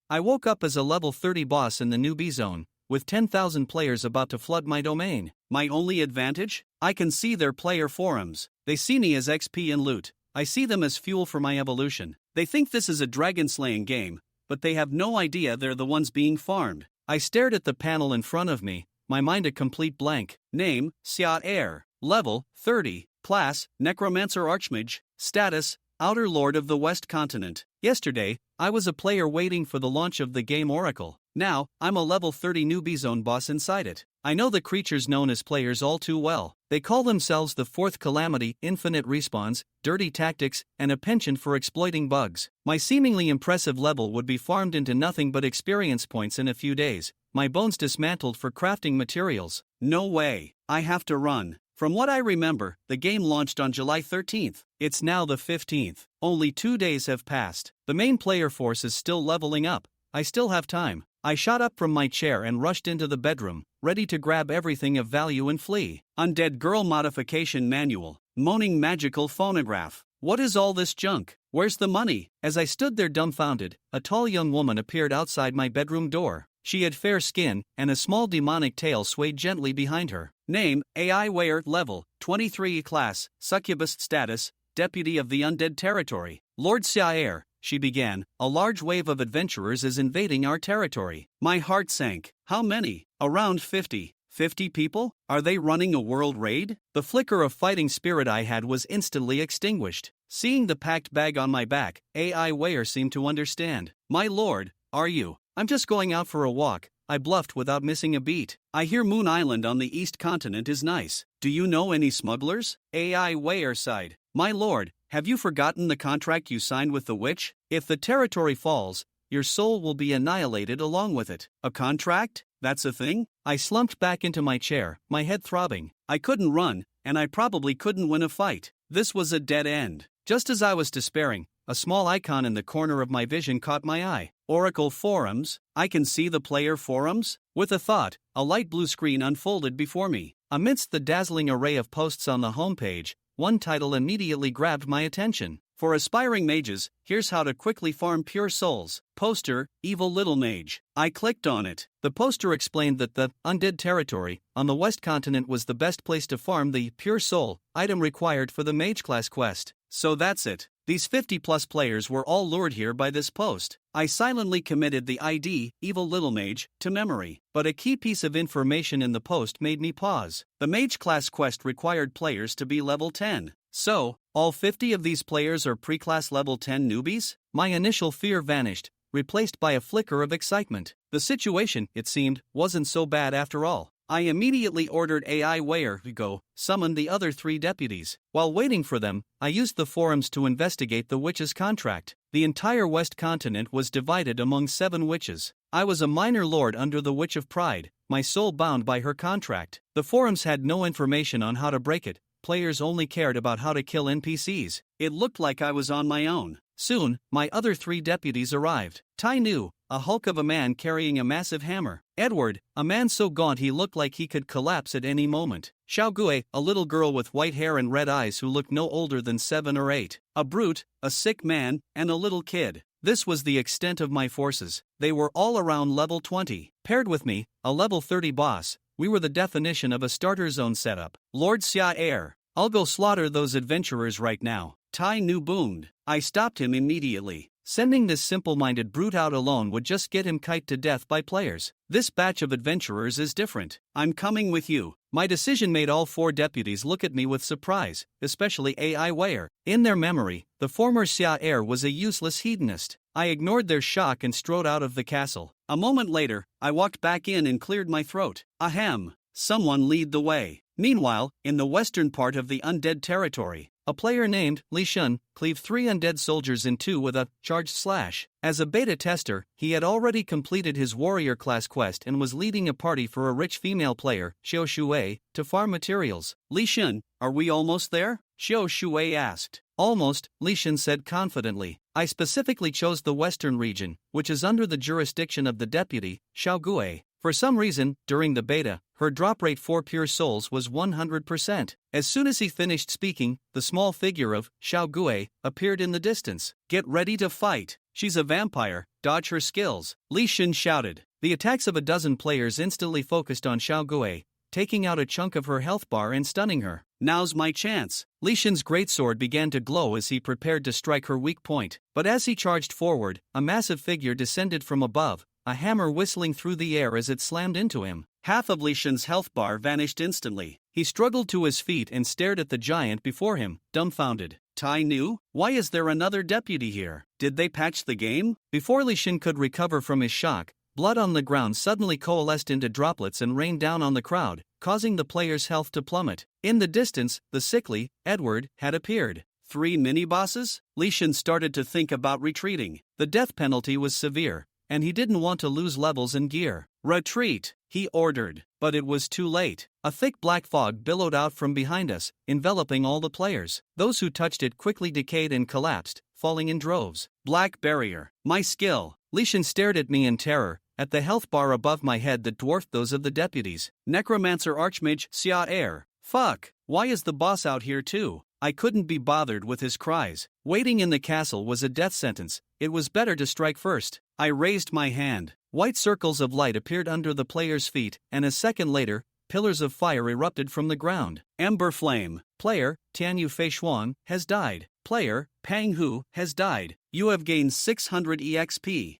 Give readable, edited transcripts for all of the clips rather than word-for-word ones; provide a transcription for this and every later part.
I woke up as a level 30 boss in the newbie zone, with 10,000 players about to flood my domain. My only advantage? I can see their player forums. They see me as XP and loot. I see them as fuel for my evolution. They think this is a dragon slaying game, but they have no idea they're the ones being farmed. I stared at the panel in front of me, my mind a complete blank. Name, Xiao Air. Level, 30. Class, Necromancer Archmage. Status, Outer Lord of the West Continent. Yesterday, I was a player waiting for the launch of the game Oracle. Now, I'm a level 30 newbie zone boss inside it. I know the creatures known as players all too well. They call themselves the Fourth Calamity, Infinite Respawns, Dirty Tactics, and a penchant for exploiting bugs. My seemingly impressive level would be farmed into nothing but experience points in a few days, my bones dismantled for crafting materials. No way. I have to run. From what I remember, the game launched on July 13th. It's now the 15th. Only 2 days have passed. The main player force is still leveling up. I still have time. I shot up from my chair and rushed into the bedroom, ready to grab everything of value and flee. Undead Girl Modification Manual. Moaning Magical Phonograph. What is all this junk? Where's the money? As I stood there dumbfounded, a tall young woman appeared outside my bedroom door. She had fair skin, and a small demonic tail swayed gently behind her. Name, AI Wear. Level, 23. Class, Succubus. Status, Deputy of the Undead Territory. Lord Xiaer, she began, a large wave of adventurers is invading our territory. My heart sank. How many? Around 50. 50 people? Are they running a world raid? The flicker of fighting spirit I had was instantly extinguished. Seeing the packed bag on my back, AI Wear seemed to understand. My lord, are you? I'm just going out for a walk, I bluffed without missing a beat. I hear Moon Island on the East Continent is nice. Do you know any smugglers? AI Wear sighed. My lord, have you forgotten the contract you signed with the witch? If the territory falls, your soul will be annihilated along with it. A contract? That's a thing? I slumped back into my chair, my head throbbing. I couldn't run, and I probably couldn't win a fight. This was a dead end. Just as I was despairing, a small icon in the corner of my vision caught my eye. Oracle Forums. I can see the player forums? With a thought, a light blue screen unfolded before me. Amidst the dazzling array of posts on the homepage, one title immediately grabbed my attention. For aspiring mages, here's how to quickly farm pure souls. Poster, Evil Little Mage. I clicked on it. The poster explained that the Undead Territory on the West Continent was the best place to farm the pure soul item required for the mage class quest. So that's it. These 50+ players were all lured here by this post. I silently committed the ID, Evil Little Mage, to memory. But a key piece of information in the post made me pause. The mage class quest required players to be level 10. So, all 50 of these players are pre-class level 10 newbies? My initial fear vanished, replaced by a flicker of excitement. The situation, it seemed, wasn't so bad after all. I immediately ordered AI Wear to go summon the other 3 deputies. While waiting for them, I used the forums to investigate the witch's contract. The entire West Continent was divided among 7 witches. I was a minor lord under the Witch of Pride, my soul bound by her contract. The forums had no information on how to break it. Players only cared about how to kill NPCs. It looked like I was on my own. Soon, my other 3 deputies arrived. Tai Nu, a hulk of a man carrying a massive hammer. Edward, a man so gaunt he looked like he could collapse at any moment. Xiaogui, a little girl with white hair and red eyes who looked no older than 7 or 8. A brute, a sick man, and a little kid. This was the extent of my forces. They were all around level 20. Paired with me, a level 30 boss, we were the definition of a starter zone setup. Lord Xiaer, I'll go slaughter those adventurers right now. Tai Nu boomed. I stopped him immediately. Sending this simple-minded brute out alone would just get him kited to death by players. This batch of adventurers is different. I'm coming with you. My decision made all 4 deputies look at me with surprise, especially AI Wear. In their memory, the former Xiaer was a useless hedonist. I ignored their shock and strode out of the castle. A moment later, I walked back in and cleared my throat. Ahem. Someone lead the way. Meanwhile, in the western part of the Undead Territory, a player named Leysan cleaved 3 undead soldiers in 2 with a charged slash. As a beta tester, he had already completed his warrior class quest and was leading a party for a rich female player, Xiao Shui, to farm materials. Leysan, are we almost there? Xiao Shui asked. Almost, Leysan said confidently. I specifically chose the western region, which is under the jurisdiction of the deputy, Xiaogui. For some reason, during the beta, her drop rate for pure souls was 100%. As soon as he finished speaking, the small figure of Xiaogui appeared in the distance. Get ready to fight. she's a vampire, dodge her skills, Leysan shouted. The attacks of a dozen players instantly focused on Xiaoguei, taking out a chunk of her health bar and stunning her. Now's my chance. Leysan's greatsword began to glow as he prepared to strike her weak point. But as he charged forward, a massive figure descended from above, a hammer whistling through the air as it slammed into him. Half of Leysan's health bar vanished instantly. He struggled to his feet and stared at the giant before him, dumbfounded. Tai Nu? Why is there another deputy here? Did they patch the game? Before Leysan could recover from his shock, blood on the ground suddenly coalesced into droplets and rained down on the crowd, causing the player's health to plummet. In the distance, the sickly Edward had appeared. 3 mini-bosses? Leysan started to think about retreating. The death penalty was severe, and he didn't want to lose levels and gear. Retreat, he ordered, but it was too late. A thick black fog billowed out from behind us, enveloping all the players. Those who touched it quickly decayed and collapsed, falling in droves. Black barrier. My skill. Leysan stared at me in terror, at the health bar above my head that dwarfed those of the deputies. Necromancer Archmage Xia Air. Fuck, why is the boss out here too? I couldn't be bothered with his cries. Waiting in the castle was a death sentence. It was better to strike first. I raised my hand. White circles of light appeared under the player's feet, and a second later, pillars of fire erupted from the ground. Ember Flame. Player, Tianyu Feishuan, has died. Player, Pang Hu, has died. You have gained 600 EXP.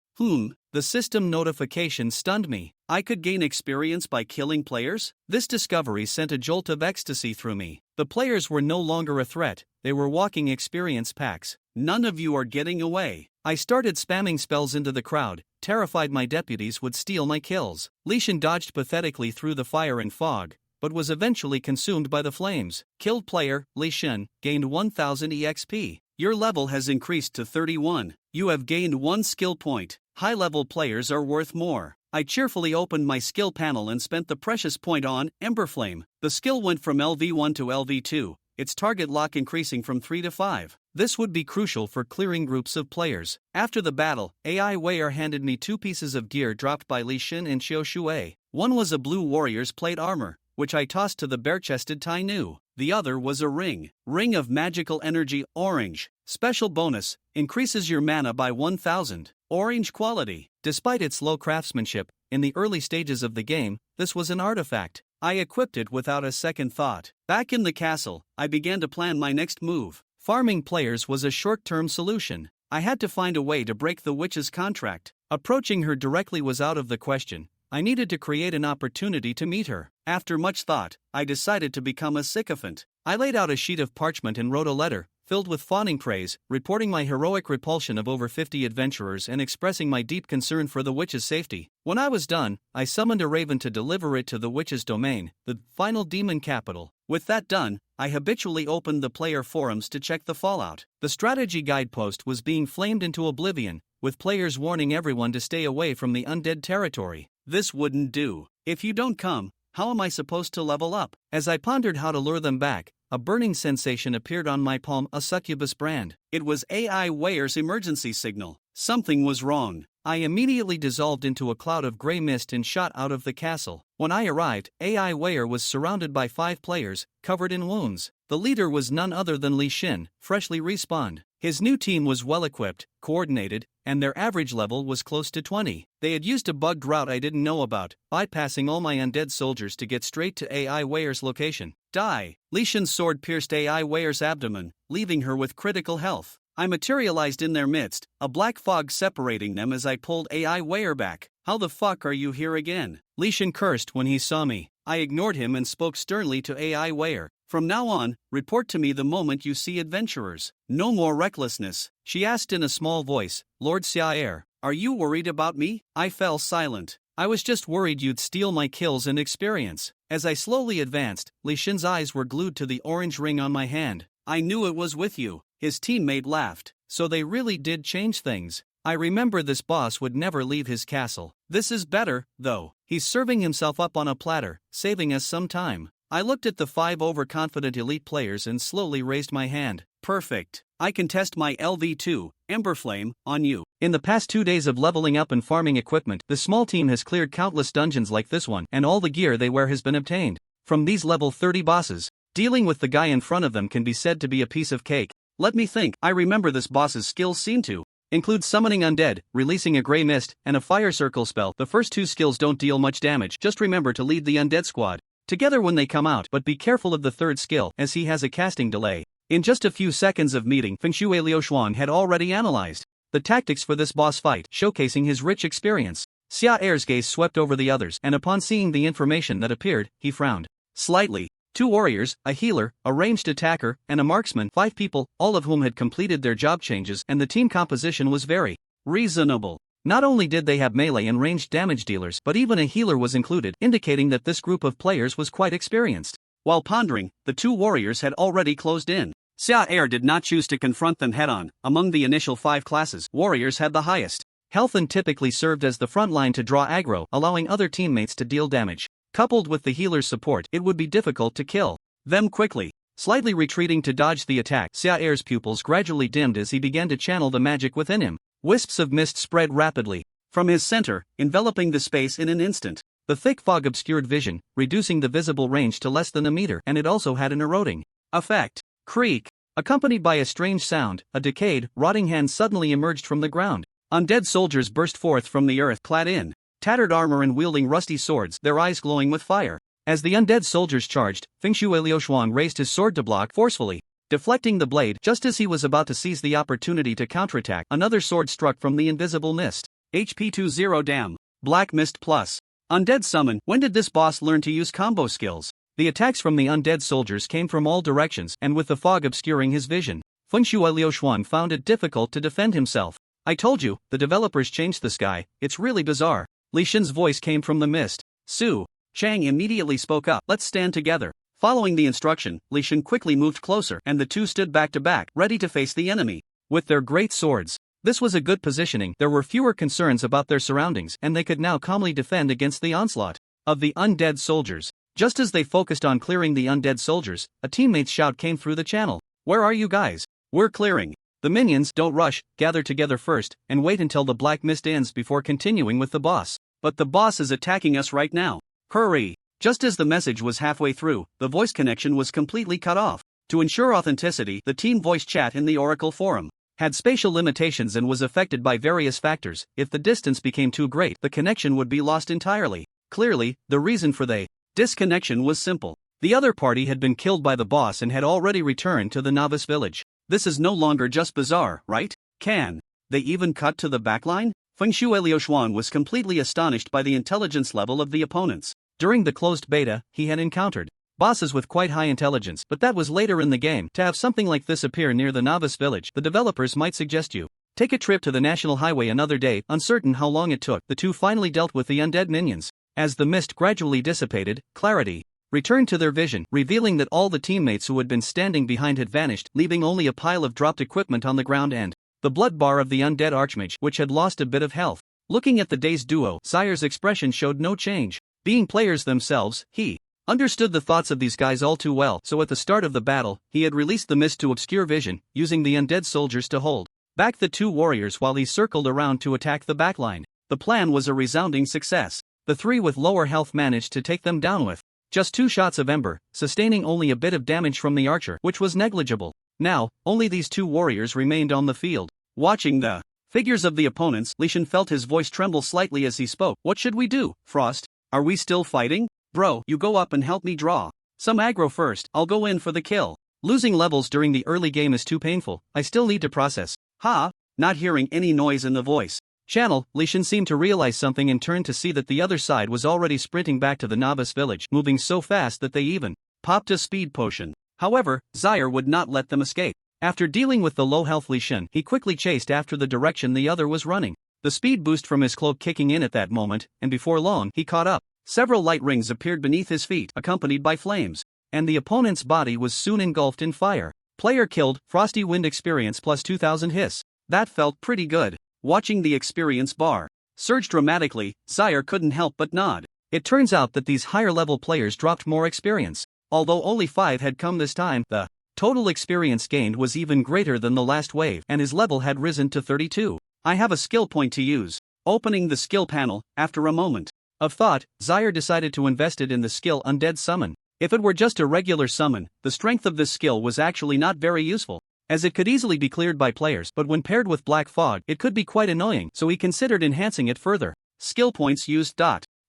The system notification stunned me. I could gain experience by killing players? This discovery sent a jolt of ecstasy through me. The players were no longer a threat, they were walking experience packs. None of you are getting away. I started spamming spells into the crowd, terrified my deputies would steal my kills. Leysan dodged pathetically through the fire and fog, but was eventually consumed by the flames. Killed player, Leysan, gained 1000 EXP. Your level has increased to 31. You have gained 1 skill point. High-level players are worth more. I cheerfully opened my skill panel and spent the precious point on Emberflame. The skill went from Lv.1 to Lv.2, its target lock increasing from 3 to 5. This would be crucial for clearing groups of players. After the battle, AI Weir handed me 2 pieces of gear dropped by Leysan and Xiao Shui. One was a blue warrior's plate armor, which I tossed to the bare-chested Tai Nu. The other was a ring. Ring of Magical Energy Orange. Special bonus, increases your mana by 1000. Orange quality. Despite its low craftsmanship, in the early stages of the game, this was an artifact. I equipped it without a second thought. Back in the castle, I began to plan my next move. Farming players was a short-term solution. I had to find a way to break the witch's contract. Approaching her directly was out of the question. I needed to create an opportunity to meet her. After much thought, I decided to become a sycophant. I laid out a sheet of parchment and wrote a letter, filled with fawning praise, reporting my heroic repulsion of over 50 adventurers and expressing my deep concern for the witch's safety. When I was done, I summoned a raven to deliver it to the witch's domain, the final demon capital. With that done, I habitually opened the player forums to check the fallout. The strategy guidepost was being flamed into oblivion, with players warning everyone to stay away from the undead territory. This wouldn't do. If you don't come, how am I supposed to level up? As I pondered how to lure them back, a burning sensation appeared on my palm, a succubus brand. It was AI Weir's emergency signal. Something was wrong. I immediately dissolved into a cloud of gray mist and shot out of the castle. When I arrived, AI Weir was surrounded by 5 players, covered in wounds. The leader was none other than Leysan, freshly respawned. His new team was well-equipped, coordinated, and their average level was close to 20. They had used a bugged route I didn't know about, bypassing all my undead soldiers to get straight to AI Weir's location. Die! Leysan's sword pierced AI Weir's abdomen, leaving her with critical health. I materialized in their midst, a black fog separating them as I pulled AI Weir back. How the fuck are you here again? Leysan cursed when he saw me. I ignored him and spoke sternly to AI Weir. From now on, report to me the moment you see adventurers. No more recklessness. She asked in a small voice, Lord Xia, are you worried about me? I fell silent. I was just worried you'd steal my kills and experience. As I slowly advanced, Leysan's eyes were glued to the orange ring on my hand. I knew it was with you. His teammate laughed. So they really did change things. I remember this boss would never leave his castle. This is better, though. He's serving himself up on a platter, saving us some time. I looked at the 5 overconfident elite players and slowly raised my hand. Perfect. I can test my Lv.2, Emberflame, on you. In the past 2 days of leveling up and farming equipment, the small team has cleared countless dungeons like this one, and all the gear they wear has been obtained from these level 30 bosses. Dealing with the guy in front of them can be said to be a piece of cake. Let me think. I remember this boss's skills seem to includes summoning Undead, releasing a Grey Mist, and a Fire Circle spell. The first two skills don't deal much damage, just remember to lead the Undead squad together when they come out, but be careful of the third skill, as he has a casting delay. In just a few seconds of meeting, Fengshui Liuxuan had already analyzed the tactics for this boss fight, showcasing his rich experience. Xia Er's gaze swept over the others, and upon seeing the information that appeared, he frowned slightly. 2 warriors, a healer, a ranged attacker, and a marksman, 5 people, all of whom had completed their job changes, and the team composition was very reasonable. Not only did they have melee and ranged damage dealers, but even a healer was included, indicating that this group of players was quite experienced. While pondering, the 2 warriors had already closed in. Xia Er did not choose to confront them head-on. Among the initial 5 classes, warriors had the highest health and typically served as the front line to draw aggro, allowing other teammates to deal damage. Coupled with the healer's support, it would be difficult to kill them quickly. Slightly retreating to dodge the attack, Xia Er's pupils gradually dimmed as he began to channel the magic within him. Wisps of mist spread rapidly from his center, enveloping the space in an instant. The thick fog obscured vision, reducing the visible range to less than a meter, and it also had an eroding effect. Creak! Accompanied by a strange sound, a decayed, rotting hand suddenly emerged from the ground. Undead soldiers burst forth from the earth, clad in tattered armor and wielding rusty swords, their eyes glowing with fire. As the undead soldiers charged, Fengshui Liuxuan raised his sword to block forcefully, deflecting the blade. Just as he was about to seize the opportunity to counterattack, another sword struck from the invisible mist. HP 20 Dam. Black Mist Plus. Undead Summon. When did this boss learn to use combo skills? The attacks from the undead soldiers came from all directions, and with the fog obscuring his vision, Fengshui Liuxuan found it difficult to defend himself. I told you, the developers changed the sky, it's really bizarre. Leysan's voice came from the mist. Su Chang immediately spoke up. Let's stand together. Following the instruction, Leysan quickly moved closer, and the two stood back to back, ready to face the enemy with their great swords. This was a good positioning. There were fewer concerns about their surroundings, and they could now calmly defend against the onslaught of the undead soldiers. Just as they focused on clearing the undead soldiers, a teammate's shout came through the channel. Where are you guys? We're clearing. The minions, don't rush, gather together first, and wait until the black mist ends before continuing with the boss. But the boss is attacking us right now. Hurry! Just as the message was halfway through, the voice connection was completely cut off. To ensure authenticity, the team voice chat in the Oracle forum had spatial limitations and was affected by various factors. If the distance became too great, the connection would be lost entirely. Clearly, the reason for the disconnection was simple. The other party had been killed by the boss and had already returned to the novice village. This is no longer just bizarre, right? Can they even cut to the backline? Fengshui Liuxuan was completely astonished by the intelligence level of the opponents. During the closed beta, he had encountered bosses with quite high intelligence, but that was later in the game. To have something like this appear near the novice village, the developers might suggest you take a trip to the national highway another day. Uncertain how long it took, the two finally dealt with the undead minions. As the mist gradually dissipated, clarity returned to their vision, revealing that all the teammates who had been standing behind had vanished, leaving only a pile of dropped equipment on the ground and the blood bar of the undead archmage, which had lost a bit of health. Looking at the dazed duo, Sire's expression showed no change. Being players themselves, he understood the thoughts of these guys all too well, so at the start of the battle, he had released the mist to obscure vision, using the undead soldiers to hold back the two warriors while he circled around to attack the backline. The plan was a resounding success. The three with lower health managed to take them down with just 2 shots of ember, sustaining only a bit of damage from the archer, which was negligible. Now, only these 2 warriors remained on the field. Watching the figures of the opponents, Leysan felt his voice tremble slightly as he spoke. What should we do, Frost? Are we still fighting? Bro, you go up and help me draw some aggro first, I'll go in for the kill. Losing levels during the early game is too painful, I still need to process. Ha! Not hearing any noise in the voice channel, Leysan seemed to realize something and turned to see that the other side was already sprinting back to the novice village, moving so fast that they even popped a speed potion. However, Zaire would not let them escape. After dealing with the low health Leysan, he quickly chased after the direction the other was running. The speed boost from his cloak kicking in at that moment, and before long, he caught up. Several light rings appeared beneath his feet, accompanied by flames, and the opponent's body was soon engulfed in fire. Player killed, Frosty Wind experience plus 2000 hiss. That felt pretty good. Watching the experience bar surge dramatically, Zaire couldn't help but nod. It turns out that these higher-level players dropped more experience. Although only 5 had come this time, the total experience gained was even greater than the last wave, and his level had risen to 32. I have a skill point to use. Opening the skill panel, after a moment of thought, Zaire decided to invest it in the skill Undead Summon. If it were just a regular summon, the strength of this skill was actually not very useful. as it could easily be cleared by players, but when paired with black fog, it could be quite annoying, so he considered enhancing it further. Skill points used.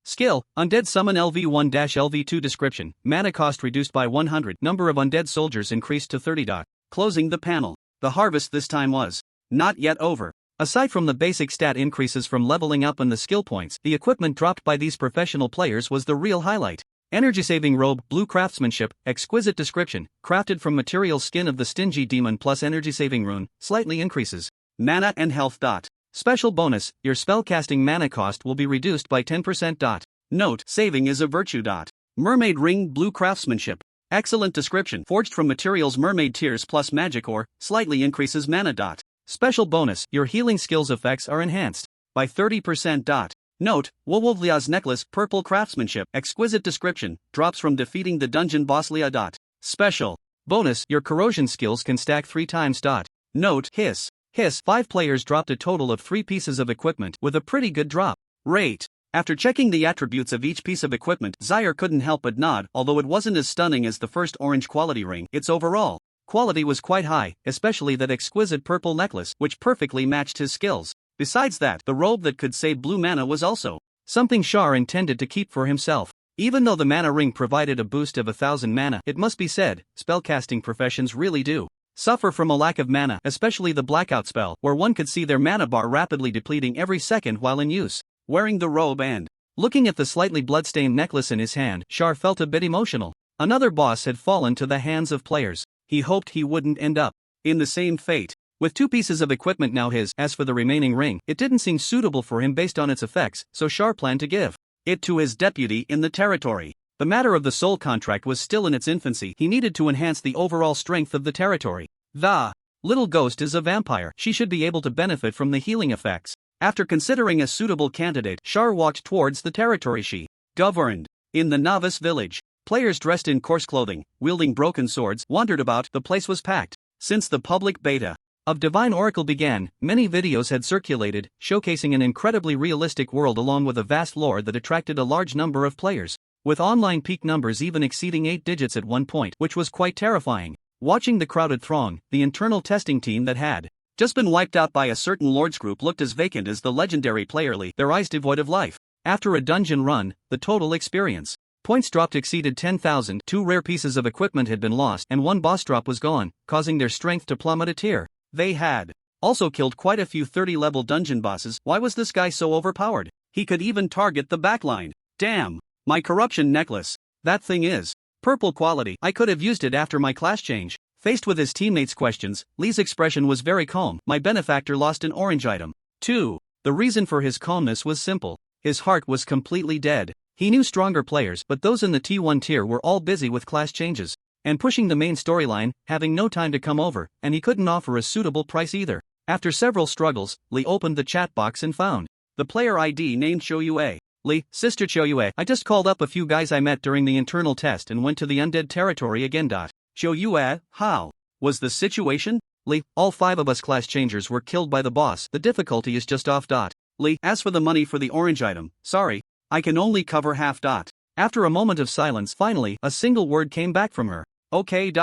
Skill, Undead Summon Lv.1-Lv2 Description, mana cost reduced by 100, number of undead soldiers increased to 30. Closing the panel. The harvest this time was not yet over. Aside from the basic stat increases from leveling up and the skill points, the equipment dropped by these professional players was the real highlight. Energy-saving robe, blue craftsmanship, exquisite description, crafted from material skin of the stingy demon plus energy-saving rune, slightly increases mana and health. Special bonus, your spellcasting mana cost will be reduced by 10%. Note, saving is a virtue. Mermaid ring, blue craftsmanship. Excellent description, forged from materials mermaid tears plus magic ore, slightly increases mana. Special bonus, your healing skills effects are enhanced by 30%. Note, Wolwolvlia's necklace, purple craftsmanship, exquisite description, drops from defeating the dungeon boss Lia. Special bonus, your corrosion skills can stack 3 times. Note, hiss. 5 players dropped a total of 3 pieces of equipment with a pretty good drop rate. After checking the attributes of each piece of equipment, Zaire couldn't help but nod. Although it wasn't as stunning as the first orange quality ring, its overall quality was quite high, especially that exquisite purple necklace, which perfectly matched his skills. Besides that, the robe that could save blue mana was also something Char intended to keep for himself. Even though the mana ring provided a boost of 1000 mana, it must be said, spellcasting professions really do suffer from a lack of mana, especially the blackout spell, where one could see their mana bar rapidly depleting every second while in use. Wearing the robe and looking at the slightly bloodstained necklace in his hand, Char felt a bit emotional. Another boss had fallen to the hands of players. He hoped he wouldn't end up in the same fate. With 2 pieces of equipment now his, as for the remaining ring, it didn't seem suitable for him based on its effects, so Char planned to give it to his deputy in the territory. The matter of the soul contract was still in its infancy. He needed to enhance the overall strength of the territory. The little ghost is a vampire. She should be able to benefit from the healing effects. After considering a suitable candidate, Char walked towards the territory she governed. In the novice village, players dressed in coarse clothing, wielding broken swords, wandered about. The place was packed. Since the public beta of Divine Oracle began, many videos had circulated, showcasing an incredibly realistic world along with a vast lore that attracted a large number of players, with online peak numbers even exceeding 8 digits at one point, which was quite terrifying. Watching the crowded throng, the internal testing team that had just been wiped out by a certain lords group looked as vacant as the legendary player Lee, their eyes devoid of life. After a dungeon run, the total experience points dropped exceeded 10,000, 2 rare pieces of equipment had been lost, and 1 boss drop was gone, causing their strength to plummet a tier. They had also killed quite a few 30-level dungeon bosses. Why was this guy so overpowered? He could even target the backline. Damn, my corruption necklace. That thing is purple quality. I could have used it after my class change. Faced with his teammates' questions, Lee's expression was very calm. My benefactor lost an orange item. 2. The reason for his calmness was simple. His heart was completely dead. He knew stronger players, but those in the T1 tier were all busy with class changes and pushing the main storyline, having no time to come over, and he couldn't offer a suitable price either. After several struggles, Lee opened the chat box and found the player ID named Choyue. Lee, Sister Choyue, I just called up a few guys I met during the internal test and went to the undead territory again. Choyue, how was the situation? Lee, all 5 of us class changers were killed by the boss. The difficulty is just off. Lee, as for the money for the orange item, sorry, I can only cover half. After a moment of silence, finally, a single word came back from her. Okay.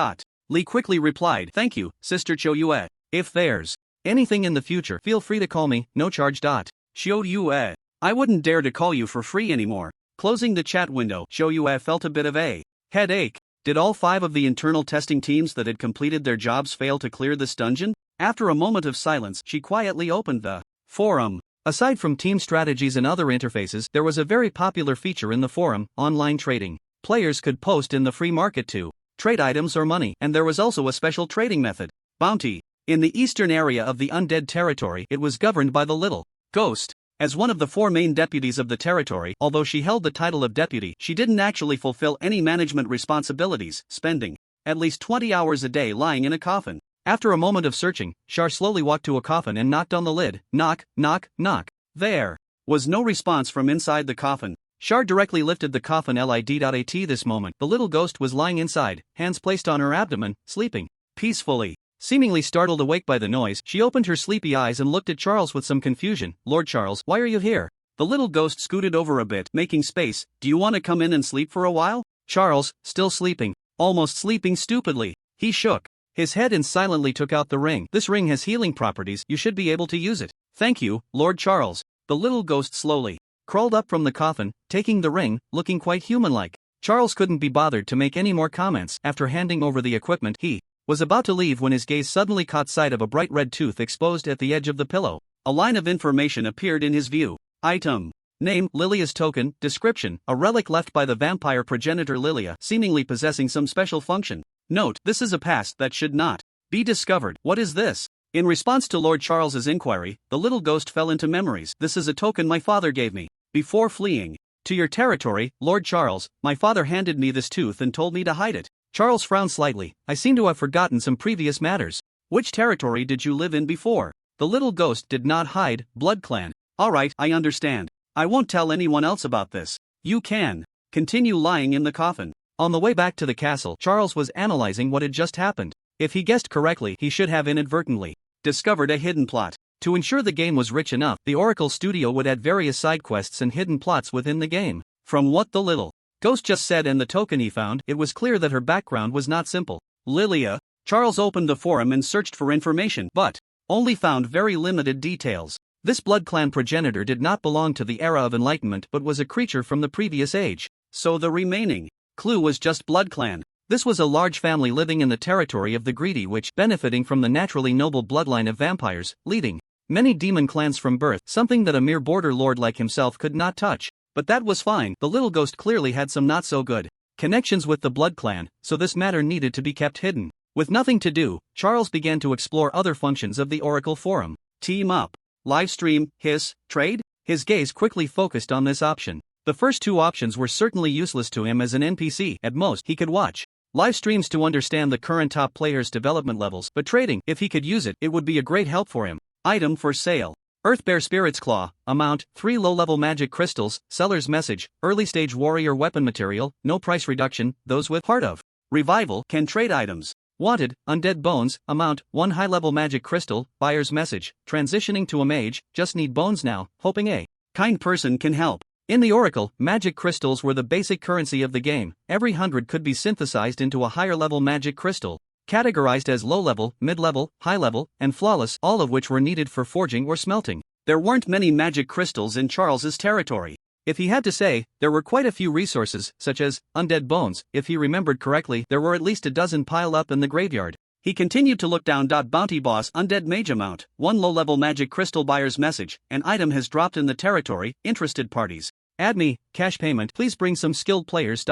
Lee quickly replied, thank you, Sister Choyue. If there's anything in the future, feel free to call me, no charge. Choyue, I wouldn't dare to call you for free anymore. Closing the chat window, Choyue felt a bit of a headache. Did all 5 of the internal testing teams that had completed their jobs fail to clear this dungeon? After a moment of silence, she quietly opened the forum. Aside from team strategies and other interfaces, there was a very popular feature in the forum, online trading. Players could post in the free market to trade items or money, and there was also a special trading method, bounty. In the eastern area of the Undead territory, it was governed by the Little Ghost. As one of the 4 main deputies of the territory, although she held the title of deputy, she didn't actually fulfill any management responsibilities, spending at least 20 hours a day lying in a coffin. After a moment of searching, Char slowly walked to a coffin and knocked on the lid. Knock, knock, knock. There was no response from inside the coffin. Char directly lifted the coffin Lid.at. This moment, the little ghost was lying inside, hands placed on her abdomen, sleeping peacefully. Seemingly startled awake by the noise, she opened her sleepy eyes and looked at Charles with some confusion. Lord Charles, why are you here? The little ghost scooted over a bit, making space. Do you want to come in and sleep for a while? Charles, still sleeping, almost sleeping stupidly. He shook his head and silently took out the ring. This ring has healing properties, you should be able to use it. Thank you, Lord Charles. The little ghost slowly crawled up from the coffin, taking the ring, looking quite human-like. Charles couldn't be bothered to make any more comments. After handing over the equipment, he was about to leave when his gaze suddenly caught sight of a bright red tooth exposed at the edge of the pillow. A line of information appeared in his view. Item. Name, Lilia's token. Description, a relic left by the vampire progenitor Lilia, seemingly possessing some special function. Note, this is a past that should not be discovered. What is this? In response to Lord Charles's inquiry, the little ghost fell into memories. This is a token my father gave me before fleeing to your territory, Lord Charles. My father handed me this tooth and told me to hide it. Charles frowned slightly. I seem to have forgotten some previous matters. Which territory did you live in before? The little ghost did not hide. Blood Clan. Alright, I understand. I won't tell anyone else about this. You can continue lying in the coffin. On the way back to the castle, Charles was analyzing what had just happened. If he guessed correctly, he should have inadvertently discovered a hidden plot. To ensure the game was rich enough, the Oracle Studio would add various side quests and hidden plots within the game. From what the little ghost just said and the token he found, it was clear that her background was not simple. Lilia. Charles opened the forum and searched for information, but only found very limited details. This Blood Clan progenitor did not belong to the era of Enlightenment but was a creature from the previous age. So the remaining clue was just Blood Clan. This was a large family living in the territory of the Greedy Witch, benefiting from the naturally noble bloodline of vampires, leading many demon clans from birth, something that a mere border lord like himself could not touch. But that was fine. The little ghost clearly had some not so good connections with the Blood Clan, so this matter needed to be kept hidden. With nothing to do, Charles began to explore other functions of the Oracle Forum. Team up, live stream, hiss, trade? His gaze quickly focused on this option. The first two options were certainly useless to him as an NPC. At most, he could watch live streams to understand the current top players' development levels, but trading, if he could use it, it would be a great help for him. Item for sale. Earthbear Spirit's Claw. Amount, 3 low-level magic crystals. Seller's message, early stage warrior weapon material, no price reduction. Those with Heart of Revival can trade items. Wanted, Undead Bones. Amount, 1 high-level magic crystal. Buyer's message, transitioning to a mage, just need bones now, hoping a kind person can help. In the Oracle, magic crystals were the basic currency of the game. Every 100 could be synthesized into a higher-level magic crystal, categorized as low-level, mid-level, high-level, and flawless, all of which were needed for forging or smelting. There weren't many magic crystals in Charles's territory. If he had to say, there were quite a few resources, such as Undead Bones. If he remembered correctly, there were at least a dozen piled up in the graveyard. He continued to look down. Bounty Boss Undead Mage Amount, 1 low-level magic crystal. Buyer's message, an item has dropped in the territory. Interested parties, add me. Cash payment, please bring some skilled players.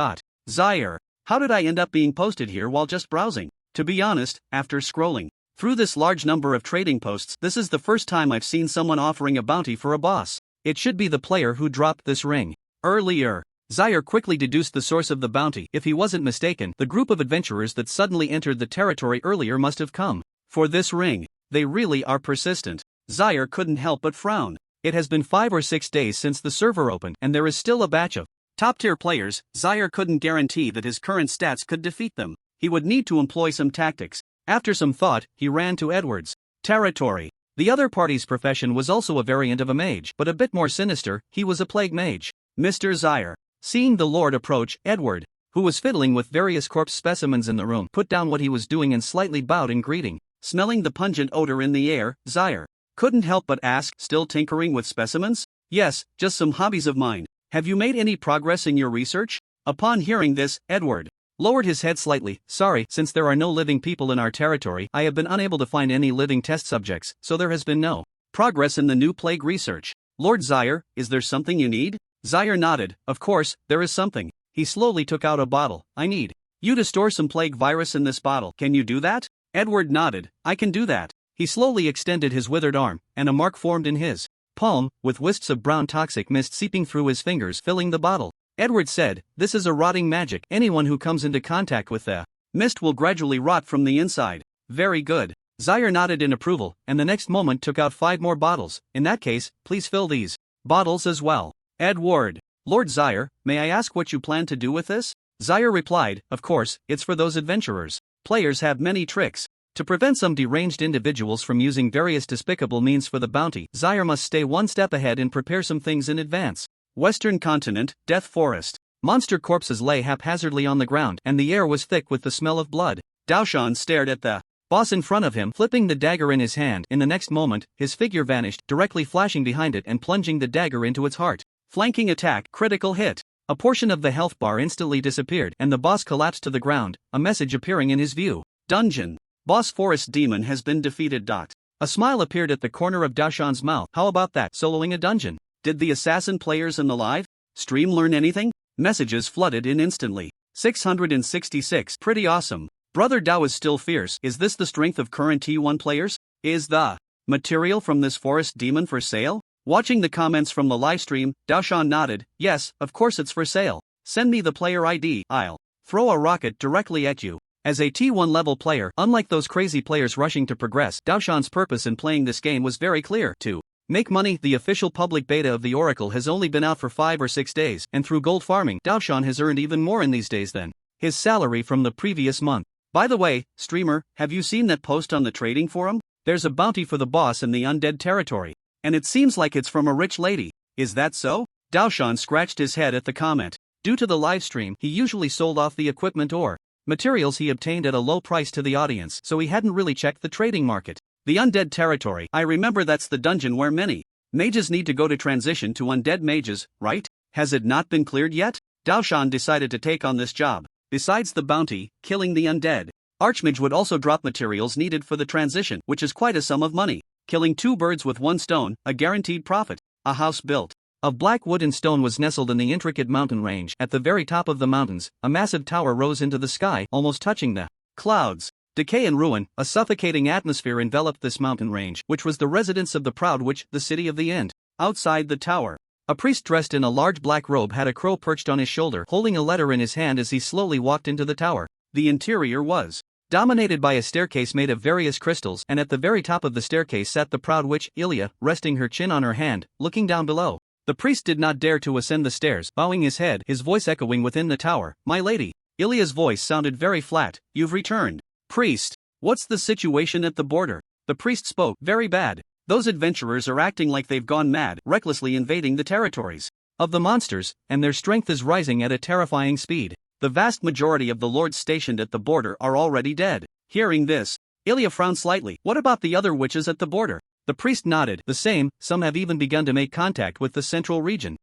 Zaire. How did I end up being posted here while just browsing? To be honest, after scrolling through this large number of trading posts, this is the first time I've seen someone offering a bounty for a boss. It should be the player who dropped this ring earlier. Zaire quickly deduced the source of the bounty. If he wasn't mistaken, the group of adventurers that suddenly entered the territory earlier must have come for this ring. They really are persistent. Zaire couldn't help but frown. It has been 5 or 6 days since the server opened, and there is still a batch of top-tier players. Zaire couldn't guarantee that his current stats could defeat them. He would need to employ some tactics. After some thought, he ran to Edward's territory. The other party's profession was also a variant of a mage, but a bit more sinister. He was a plague mage. Mr. Zaire. Seeing the Lord approach, Edward, who was fiddling with various corpse specimens in the room, put down what he was doing and slightly bowed in greeting. Smelling the pungent odor in the air, Zaire couldn't help but ask, still tinkering with specimens? Yes, just some hobbies of mine. Have you made any progress in your research? Upon hearing this, Edward lowered his head slightly. Sorry, since there are no living people in our territory, I have been unable to find any living test subjects, so there has been no progress in the new plague research. Lord Zaire, is there something you need? Zaire nodded. Of course, there is something. He slowly took out a bottle. I need you to store some plague virus in this bottle. Can you do that? Edward nodded. I can do that. He slowly extended his withered arm, and a mark formed in his palm, with wisps of brown toxic mist seeping through his fingers, filling the bottle. Edward said, this is a rotting magic. Anyone who comes into contact with the mist will gradually rot from the inside. Very good. Zaire nodded in approval, and the next moment took out 5 more bottles. In that case, please fill these bottles as well. Edward. Lord Zaire, may I ask what you plan to do with this? Zaire replied, of course, it's for those adventurers. Players have many tricks. To prevent some deranged individuals from using various despicable means for the bounty, Zaire must stay one step ahead and prepare some things in advance. Western continent, Death Forest. Monster corpses lay haphazardly on the ground, and the air was thick with the smell of blood. Daoshan stared at the Boss in front of him flipping the dagger in his hand. In the next moment, his figure vanished, directly flashing behind it and plunging the dagger into its heart. Flanking attack, critical hit. A portion of the health bar instantly disappeared and the boss collapsed to the ground, a message appearing in his view. Dungeon. Boss Forest Demon has been defeated. A smile appeared at the corner of Daoshan's mouth. How about that, soloing a dungeon? Did the assassin players in the live stream learn anything? Messages flooded in instantly. 666. Pretty awesome. Brother Dao is still fierce. Is this the strength of current T1 players? Is the material from this forest demon for sale? Watching the comments from the livestream, Daoshan nodded. Yes, of course it's for sale. Send me the player ID. I'll throw a rocket directly at you. As a T1 level player, unlike those crazy players rushing to progress, Daoshan's purpose in playing this game was very clear. To make money. The official public beta of the Oracle has only been out for 5 or 6 days, and through gold farming, Daoshan has earned even more in these days than his salary from the previous month. By the way, streamer, have you seen that post on the trading forum? There's a bounty for the boss in the Undead territory. And it seems like it's from a rich lady. Is that so? Daoshan scratched his head at the comment. Due to the livestream, he usually sold off the equipment or materials he obtained at a low price to the audience, so he hadn't really checked the trading market. The Undead territory, I remember that's the dungeon where many mages need to go to transition to Undead mages, right? Has it not been cleared yet? Daoshan decided to take on this job. Besides the bounty, killing the Undead Archmage would also drop materials needed for the transition, which is quite a sum of money. Killing 2 birds with 1 stone, a guaranteed profit. A house built of black wood and stone was nestled in the intricate mountain range. At the very top of the mountains, a massive tower rose into the sky, almost touching the clouds. Decay and ruin, a suffocating atmosphere enveloped this mountain range, which was the residence of the Proud Witch, the city of the End. Outside the tower, a priest dressed in a large black robe had a crow perched on his shoulder, holding a letter in his hand as he slowly walked into the tower. The interior was dominated by a staircase made of various crystals, and at the very top of the staircase sat the Proud Witch, Ilya, resting her chin on her hand, looking down below. The priest did not dare to ascend the stairs, bowing his head, his voice echoing within the tower. My lady. Ilya's voice sounded very flat. You've returned. Priest. What's the situation at the border? The priest spoke. Very bad. Those adventurers are acting like they've gone mad, recklessly invading the territories of the monsters, and their strength is rising at a terrifying speed. The vast majority of the lords stationed at the border are already dead. Hearing this, Ilya frowned slightly. What about the other witches at the border? The priest nodded. The same, some have even begun to make contact with the central region.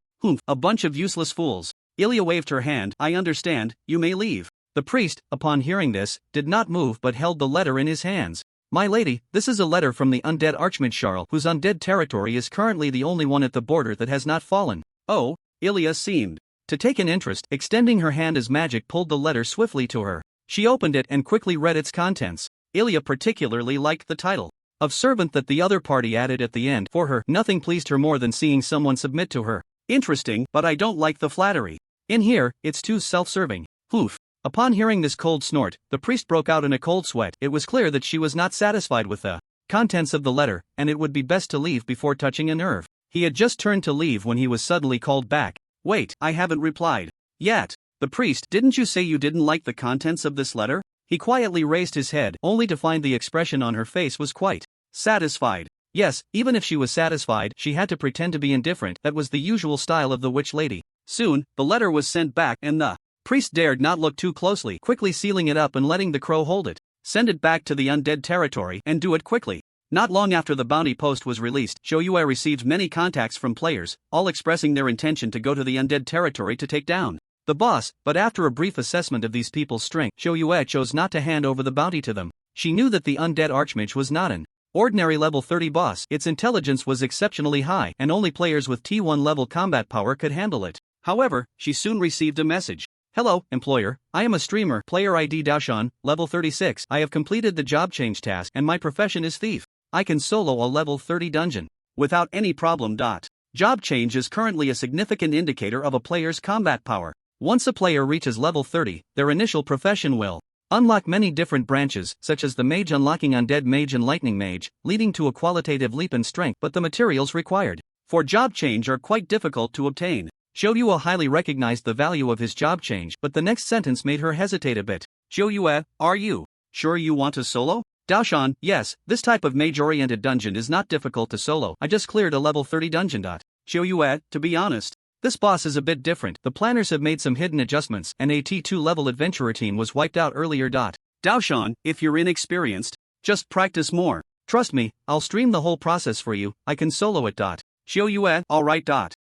A bunch of useless fools. Ilya waved her hand. I understand, you may leave. The priest, upon hearing this, did not move but held the letter in his hands. My lady, this is a letter from the Undead Archmage Charles, whose Undead territory is currently the only one at the border that has not fallen. Oh, Ilya seemed to take an interest, extending her hand as magic pulled the letter swiftly to her. She opened it and quickly read its contents. Ilya particularly liked the title of servant that the other party added at the end. For her, nothing pleased her more than seeing someone submit to her. Interesting, but I don't like the flattery. In here, it's too self-serving. Hoof. Upon hearing this cold snort, the priest broke out in a cold sweat. It was clear that she was not satisfied with the contents of the letter, and it would be best to leave before touching a nerve. He had just turned to leave when he was suddenly called back. Wait, I haven't replied yet. The priest, didn't you say you didn't like the contents of this letter? He quietly raised his head, only to find the expression on her face was quite satisfied. Yes, even if she was satisfied, she had to pretend to be indifferent. That was the usual style of the witch lady. Soon, the letter was sent back and the priest dared not look too closely, quickly sealing it up and letting the crow hold it. Send it back to the Undead territory and do it quickly. Not long after the bounty post was released, Shoyue received many contacts from players, all expressing their intention to go to the Undead territory to take down the boss, but after a brief assessment of these people's strength, Shoyue chose not to hand over the bounty to them. She knew that the Undead Archmage was not an ordinary level 30 boss. Its intelligence was exceptionally high, and only players with T1 level combat power could handle it. However, she soon received a message. Hello, employer, I am a streamer, player ID Daoshan, level 36. I have completed the job change task and my profession is thief. I can solo a level 30 dungeon without any problem. Job change is currently a significant indicator of a player's combat power. Once a player reaches level 30, their initial profession will unlock many different branches, such as the mage unlocking Undead Mage and Lightning Mage, leading to a qualitative leap in strength, but the materials required for job change are quite difficult to obtain. Shoyue highly recognized the value of his job change, but the next sentence made her hesitate a bit. Shoyue, are you sure you want to solo? Daoshan, yes, this type of mage-oriented dungeon is not difficult to solo. I just cleared a level 30 dungeon. Shoyue, to be honest, this boss is a bit different. The planners have made some hidden adjustments, and a T2 level adventurer team was wiped out earlier. Daoshan, if you're inexperienced, Just practice more. Trust me, I'll stream the whole process for you, I can solo it. Show you at, alright.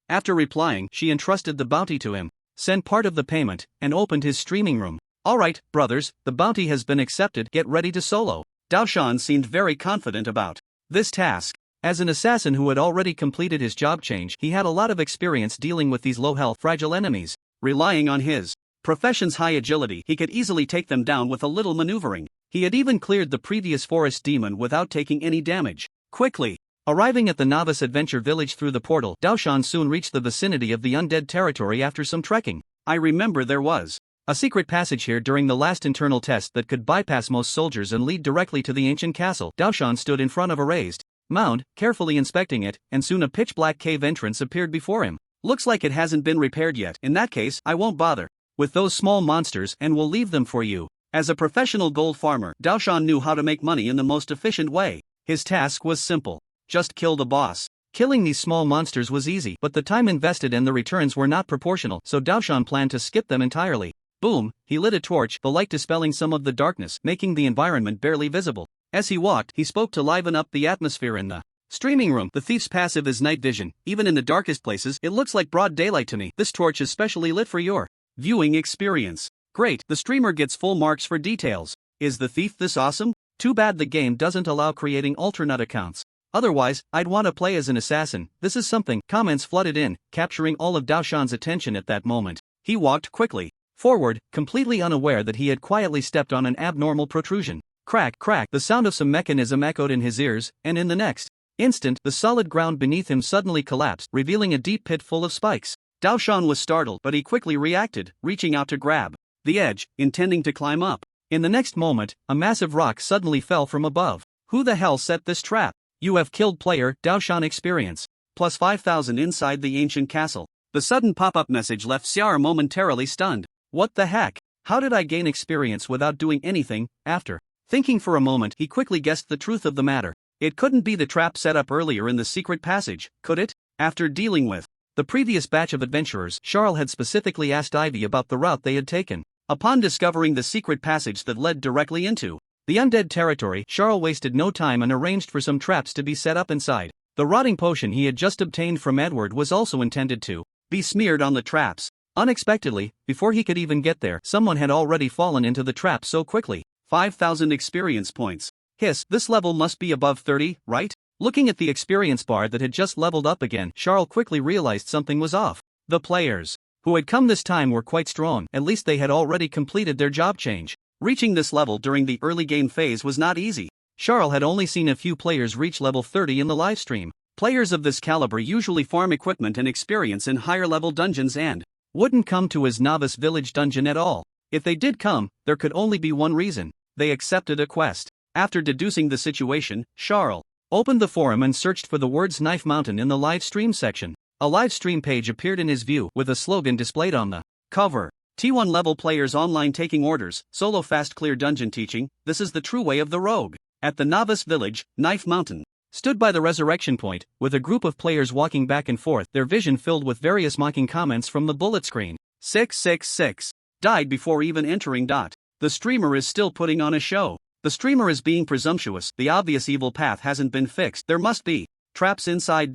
After replying, she entrusted the bounty to him, sent part of the payment, and opened his streaming room. Alright, brothers, the bounty has been accepted, get ready to solo. Daoshan seemed very confident about this task. As an assassin who had already completed his job change, he had a lot of experience dealing with these low-health, fragile enemies. Relying on his profession's high agility, he could easily take them down with a little maneuvering. He had even cleared the previous forest demon without taking any damage. Quickly arriving at the novice adventure village through the portal, Daoshan soon reached the vicinity of the undead territory after some trekking. I remember there was a secret passage here during the last internal test that could bypass most soldiers and lead directly to the ancient castle. Daoshan stood in front of a raised mound, carefully inspecting it, and soon a pitch-black cave entrance appeared before him. Looks like it hasn't been repaired yet. In that case, I won't bother with those small monsters and will leave them for you. As a professional gold farmer, Daoshan knew how to make money in the most efficient way. His task was simple. Just kill the boss. Killing these small monsters was easy, but the time invested and the returns were not proportional, so Daoshan planned to skip them entirely. Boom, he lit a torch, the light dispelling some of the darkness, making the environment barely visible. As he walked, he spoke to liven up the atmosphere in the streaming room. The thief's passive is night vision. Even in the darkest places, it looks like broad daylight to me. This torch is specially lit for your viewing experience. Great, the streamer gets full marks for details. Is the thief this awesome? Too bad the game doesn't allow creating alternate accounts. Otherwise, I'd want to play as an assassin. This is something. Comments flooded in, capturing all of Daoshan's attention at that moment. He walked quickly forward, completely unaware that he had quietly stepped on an abnormal protrusion. Crack, crack, the sound of some mechanism echoed in his ears, and in the next instant, the solid ground beneath him suddenly collapsed, revealing a deep pit full of spikes. Daoshan was startled, but he quickly reacted, reaching out to grab the edge, intending to climb up. In the next moment, a massive rock suddenly fell from above. Who the hell set this trap? You have killed player, Daoshan experience. Plus 5,000 inside the ancient castle. The sudden pop-up message left Xiar momentarily stunned. What the heck? How did I gain experience without doing anything? After thinking for a moment, he quickly guessed the truth of the matter. It couldn't be the trap set up earlier in the secret passage, could it? After dealing with the previous batch of adventurers, Charles had specifically asked Ivy about the route they had taken. Upon discovering the secret passage that led directly into the undead territory, Charles wasted no time and arranged for some traps to be set up inside. The rotting potion he had just obtained from Edward was also intended to be smeared on the traps. Unexpectedly, before he could even get there, someone had already fallen into the trap so quickly. 5,000 experience points. Hiss, this level must be above 30, right? Looking at the experience bar that had just leveled up again, Charles quickly realized something was off. The players who had come this time were quite strong, at least they had already completed their job change. Reaching this level during the early game phase was not easy. Charles had only seen a few players reach level 30 in the livestream. Players of this caliber usually farm equipment and experience in higher level dungeons and wouldn't come to his novice village dungeon at all. If they did come, there could only be one reason. They accepted a quest. After deducing the situation, Charles opened the forum and searched for the words Knife Mountain in the live stream section. A live stream page appeared in his view with a slogan displayed on the cover. T1 level players online taking orders, solo fast clear dungeon teaching, this is the true way of the rogue. At the novice village, Knife Mountain stood by the resurrection point, with a group of players walking back and forth, their vision filled with various mocking comments from the bullet screen. 666. Died before even entering. The streamer is still putting on a show. The streamer is being presumptuous, the obvious evil path hasn't been fixed, there must be traps inside.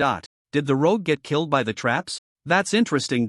Did the rogue get killed by the traps? That's interesting.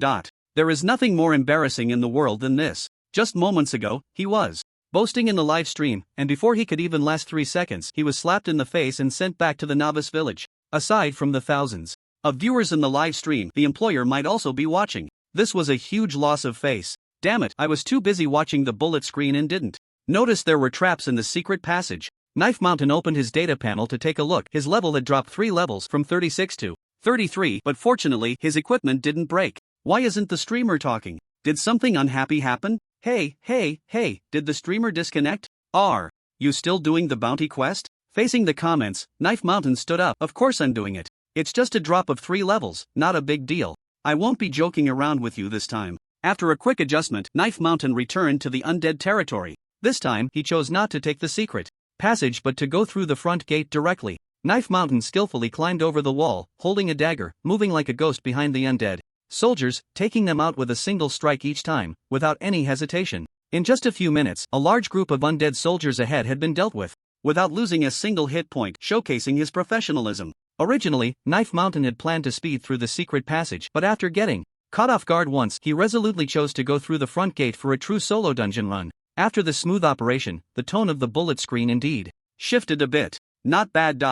There is nothing more embarrassing in the world than this. Just moments ago, he was boasting in the live stream, and before he could even last 3 seconds, he was slapped in the face and sent back to the novice village. Aside from the thousands of viewers in the live stream, the employer might also be watching. This was a huge loss of face. Damn it, I was too busy watching the bullet screen and didn't notice there were traps in the secret passage. Knife Mountain opened his data panel to take a look. His level had dropped 3 levels from 36 to 33, but fortunately, his equipment didn't break. Why isn't the streamer talking? Did something unhappy happen? Hey, did the streamer disconnect? Are you still doing the bounty quest? Facing the comments, Knife Mountain stood up. Of course I'm doing it. It's just a drop of 3 levels, not a big deal. I won't be joking around with you this time. After a quick adjustment, Knife Mountain returned to the undead territory. This time, he chose not to take the secret passage but to go through the front gate directly. Knife Mountain skillfully climbed over the wall, holding a dagger, moving like a ghost behind the undead soldiers, taking them out with a single strike each time, without any hesitation. In just a few minutes, a large group of undead soldiers ahead had been dealt with. without losing a single hit point, showcasing his professionalism. Originally, Knife Mountain had planned to speed through the secret passage, but after getting caught off guard once, he resolutely chose to go through the front gate for a true solo dungeon run. After the smooth operation, the tone of the bullet screen indeed shifted a bit. Not bad.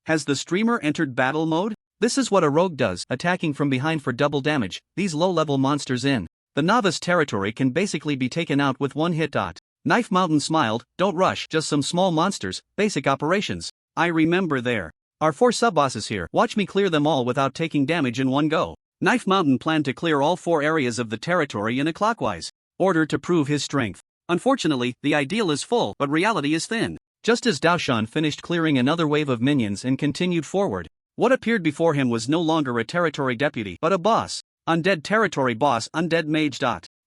Has the streamer entered battle mode? This is what a rogue does, attacking from behind for double damage. These low-level monsters in the novice territory can basically be taken out with one hit. Knife Mountain smiled, don't rush, just some small monsters, basic operations. I remember there are 4 sub-bosses here, watch me clear them all without taking damage in one go. Knife Mountain planned to clear all 4 areas of the territory in a clockwise order to prove his strength. Unfortunately, the ideal is full, but reality is thin. Just as Daoshan finished clearing another wave of minions and continued forward, what appeared before him was no longer a territory deputy, but a boss. Undead territory boss, Undead Mage.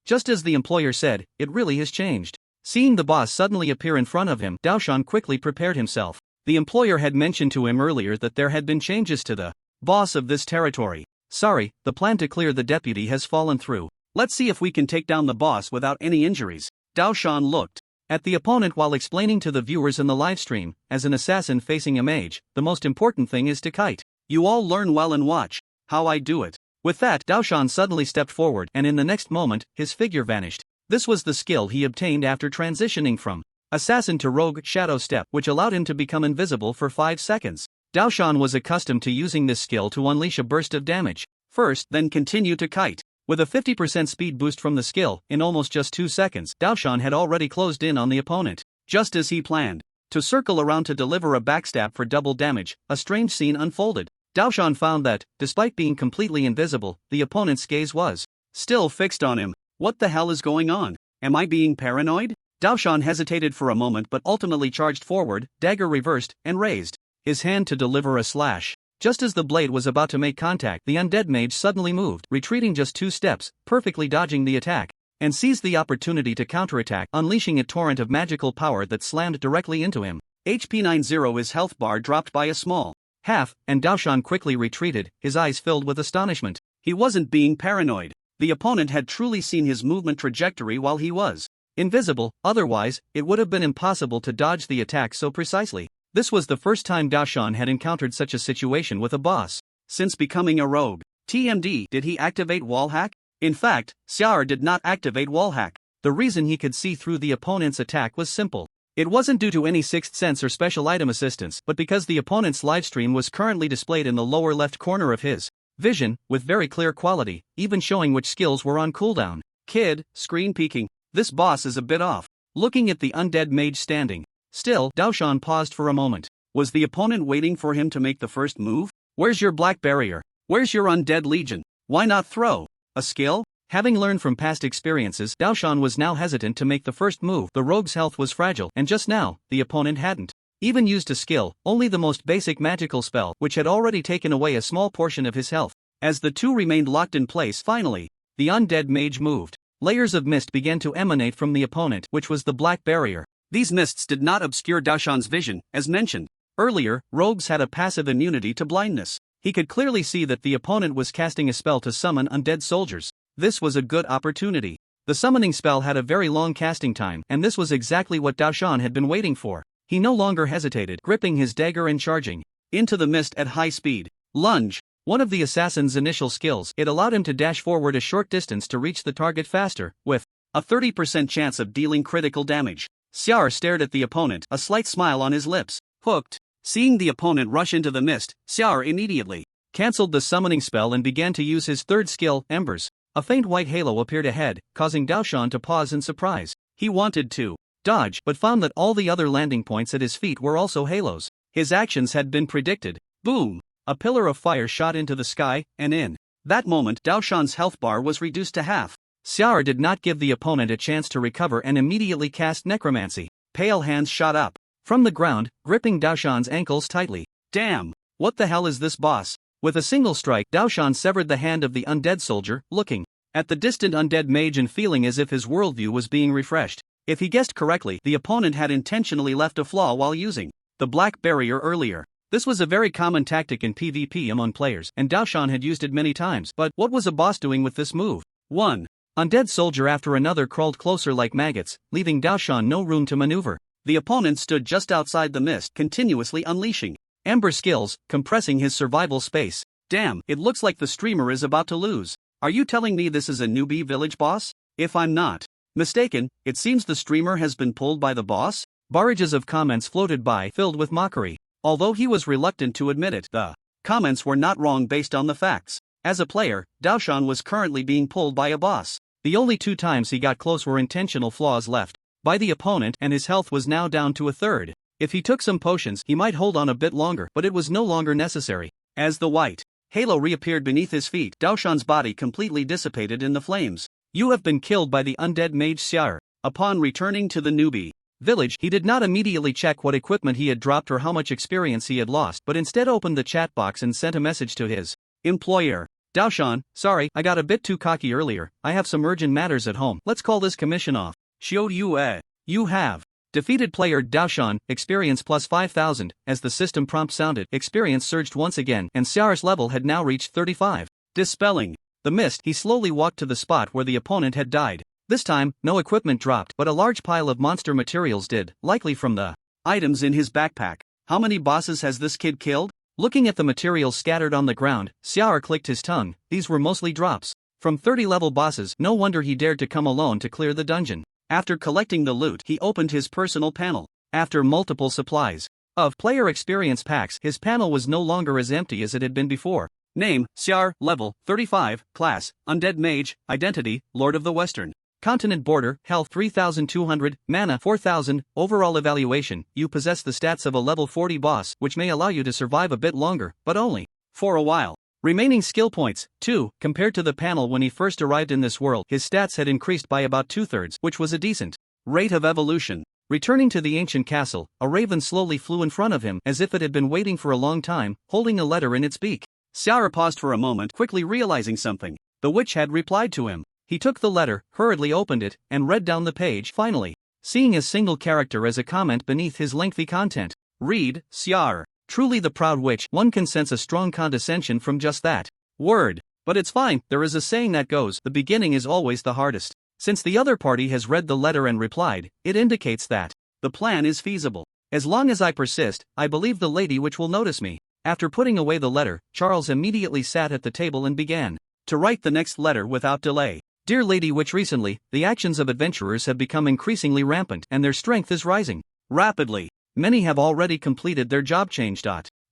Just as the employer said, it really has changed. Seeing the boss suddenly appear in front of him, Daoshan quickly prepared himself. The employer had mentioned to him earlier that there had been changes to the boss of this territory. Sorry, the plan to clear the deputy has fallen through. Let's see if we can take down the boss without any injuries. Daoshan looked at the opponent while explaining to the viewers in the livestream, as an assassin facing a mage, the most important thing is to kite. You all learn well and watch how I do it. With that, Daoshan suddenly stepped forward, and in the next moment, his figure vanished. This was the skill he obtained after transitioning from assassin to rogue shadow step, which allowed him to become invisible for 5 seconds. Daoshan was accustomed to using this skill to unleash a burst of damage first, then continue to kite. With a 50% speed boost from the skill, in almost just 2 seconds, Daoshan had already closed in on the opponent. Just as he planned to circle around to deliver a backstab for double damage, a strange scene unfolded. Daoshan found that, despite being completely invisible, the opponent's gaze was still fixed on him. What the hell is going on? Am I being paranoid? Daoshan hesitated for a moment but ultimately charged forward, dagger reversed, and raised his hand to deliver a slash. Just as the blade was about to make contact, the undead mage suddenly moved, retreating just 2 steps, perfectly dodging the attack, and seized the opportunity to counterattack, unleashing a torrent of magical power that slammed directly into him. HP 90, his health bar dropped by a small half, and Daoshan quickly retreated, his eyes filled with astonishment. He wasn't being paranoid. The opponent had truly seen his movement trajectory while he was invisible, otherwise, it would have been impossible to dodge the attack so precisely. This was the first time Daoshan had encountered such a situation with a boss since becoming a rogue. TMD, did he activate wallhack? In fact, Xiar did not activate wallhack. The reason he could see through the opponent's attack was simple. It wasn't due to any sixth sense or special item assistance, but because the opponent's livestream was currently displayed in the lower left corner of his vision, with very clear quality, even showing which skills were on cooldown. Kid, screen peeking. This boss is a bit off. Looking at the undead mage standing still, Daoshan paused for a moment. Was the opponent waiting for him to make the first move? Where's your black barrier? Where's your undead legion? Why not throw a skill? Having learned from past experiences, Daoshan was now hesitant to make the first move. The rogue's health was fragile, and just now, the opponent hadn't even used a skill, only the most basic magical spell, which had already taken away a small portion of his health. As the two remained locked in place, finally, the undead mage moved. Layers of mist began to emanate from the opponent, which was the black barrier. These mists did not obscure Daoshan's vision, as mentioned earlier. Rogues had a passive immunity to blindness. He could clearly see that the opponent was casting a spell to summon undead soldiers. This was a good opportunity. The summoning spell had a very long casting time, and this was exactly what Daoshan had been waiting for. He no longer hesitated, gripping his dagger and charging into the mist at high speed. Lunge. One of the assassin's initial skills, it allowed him to dash forward a short distance to reach the target faster, with a 30% chance of dealing critical damage. Xiar stared at the opponent, a slight smile on his lips. Hooked. Seeing the opponent rush into the mist, Xiar immediately cancelled the summoning spell and began to use his third skill, Embers. A faint white halo appeared ahead, causing Daoshan to pause in surprise. He wanted to dodge, but found that all the other landing points at his feet were also halos. His actions had been predicted. Boom! A pillar of fire shot into the sky, and in that moment Daoshan's health bar was reduced to half. Xiar did not give the opponent a chance to recover and immediately cast necromancy. Pale hands shot up from the ground, gripping Daoshan's ankles tightly. Damn! What the hell is this boss? With a single strike, Daoshan severed the hand of the undead soldier, looking at the distant undead mage and feeling as if his worldview was being refreshed. If he guessed correctly, the opponent had intentionally left a flaw while using the black barrier earlier. This was a very common tactic in PvP among players, and Daoshan had used it many times. But what was a boss doing with this move? One undead soldier after another crawled closer like maggots, leaving Daoshan no room to maneuver. The opponent stood just outside the mist, continuously unleashing Ember skills, compressing his survival space. Damn, it looks like the streamer is about to lose. Are you telling me this is a newbie village boss? If I'm not mistaken, it seems the streamer has been pulled by the boss? Barrages of comments floated by, filled with mockery. Although he was reluctant to admit it, the comments were not wrong based on the facts. As a player, Daon was currently being pulled by a boss. The only 2 times he got close were intentional flaws left by the opponent, and his health was now down to a third. If he took some potions, he might hold on a bit longer, but it was no longer necessary. As the white halo reappeared beneath his feet, Daoshan's body completely dissipated in the flames. You have been killed by the undead mage Xiar. Upon returning to the newbie village, he did not immediately check what equipment he had dropped or how much experience he had lost, but instead opened the chat box and sent a message to his employer. Daoshan, sorry, I got a bit too cocky earlier. I have some urgent matters at home. Let's call this commission off. Xiao Yue. You have defeated player Daoshan, experience plus 5,000. As the system prompt sounded, experience surged once again, and Xiar's level had now reached 35. Dispelling the mist, he slowly walked to the spot where the opponent had died. This time, no equipment dropped, but a large pile of monster materials did, likely from the items in his backpack. How many bosses has this kid killed? Looking at the materials scattered on the ground, Xiar clicked his tongue. These were mostly drops from 30-level bosses. No wonder he dared to come alone to clear the dungeon. After collecting the loot, he opened his personal panel. After multiple supplies of player experience packs, his panel was no longer as empty as it had been before. Name, Xiar, level, 35, class, Undead Mage, identity, Lord of the Western Continent border, health 3,200, mana 4,000, overall evaluation, you possess the stats of a level 40 boss, which may allow you to survive a bit longer, but only for a while. Remaining skill points, 2, compared to the panel when he first arrived in this world, his stats had increased by about 2/3, which was a decent rate of evolution. Returning to the ancient castle, a raven slowly flew in front of him, as if it had been waiting for a long time, holding a letter in its beak. Xiar paused for a moment, quickly realizing something. The witch had replied to him. He took the letter, hurriedly opened it, and read down the page, finally seeing a single character as a comment beneath his lengthy content. Read, Xiar. Truly the proud witch, one can sense a strong condescension from just that word. But it's fine, there is a saying that goes, the beginning is always the hardest. Since the other party has read the letter and replied, it indicates that the plan is feasible. As long as I persist, I believe the lady witch will notice me. After putting away the letter, Charles immediately sat at the table and began to write the next letter without delay. Dear Lady Witch, recently, the actions of adventurers have become increasingly rampant and their strength is rising rapidly. Many have already completed their job change.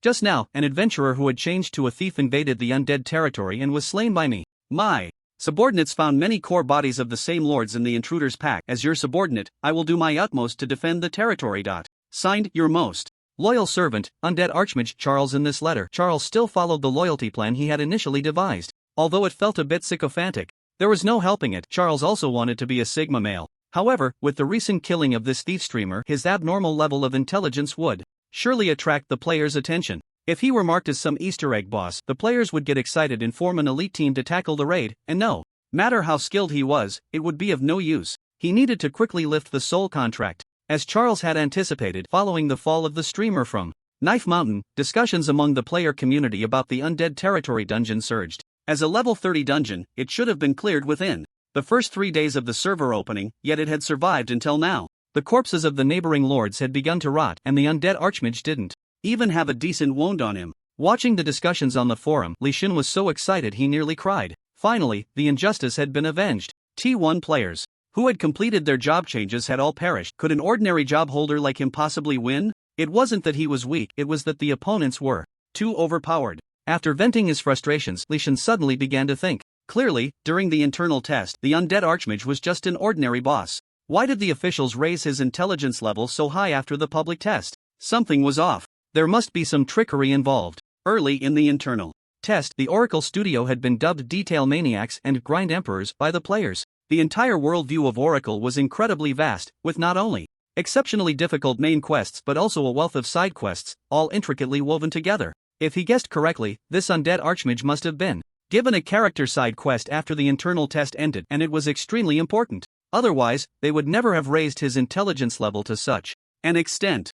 Just now, an adventurer who had changed to a thief invaded the undead territory and was slain by me. My subordinates found many core bodies of the same lords in the intruder's pack. As your subordinate, I will do my utmost to defend the territory. Signed, your most loyal servant, Undead Archmage Charles. In this letter, Charles still followed the loyalty plan he had initially devised, although it felt a bit sycophantic. There was no helping it. Charles also wanted to be a Sigma male. However, with the recent killing of this thief streamer, his abnormal level of intelligence would surely attract the players' attention. If he were marked as some Easter egg boss, the players would get excited and form an elite team to tackle the raid, and no matter how skilled he was, it would be of no use. He needed to quickly lift the soul contract. As Charles had anticipated, following the fall of the streamer from Knife Mountain, discussions among the player community about the Undead Territory dungeon surged. As a level 30 dungeon, it should have been cleared within the first 3 days of the server opening, yet it had survived until now. The corpses of the neighboring lords had begun to rot, and the undead archmage didn't even have a decent wound on him. Watching the discussions on the forum, Leysan was so excited he nearly cried. Finally, the injustice had been avenged. T1 players who had completed their job changes had all perished. Could an ordinary job holder like him possibly win? It wasn't that he was weak, it was that the opponents were too overpowered. After venting his frustrations, Leysan suddenly began to think. Clearly, during the internal test, the undead archmage was just an ordinary boss. Why did the officials raise his intelligence level so high after the public test? Something was off. There must be some trickery involved. Early in the internal test, the Oracle Studio had been dubbed Detail Maniacs and Grind Emperors by the players. The entire worldview of Oracle was incredibly vast, with not only exceptionally difficult main quests but also a wealth of side quests, all intricately woven together. If he guessed correctly, this undead archmage must have been given a character side quest after the internal test ended, and it was extremely important. Otherwise, they would never have raised his intelligence level to such an extent.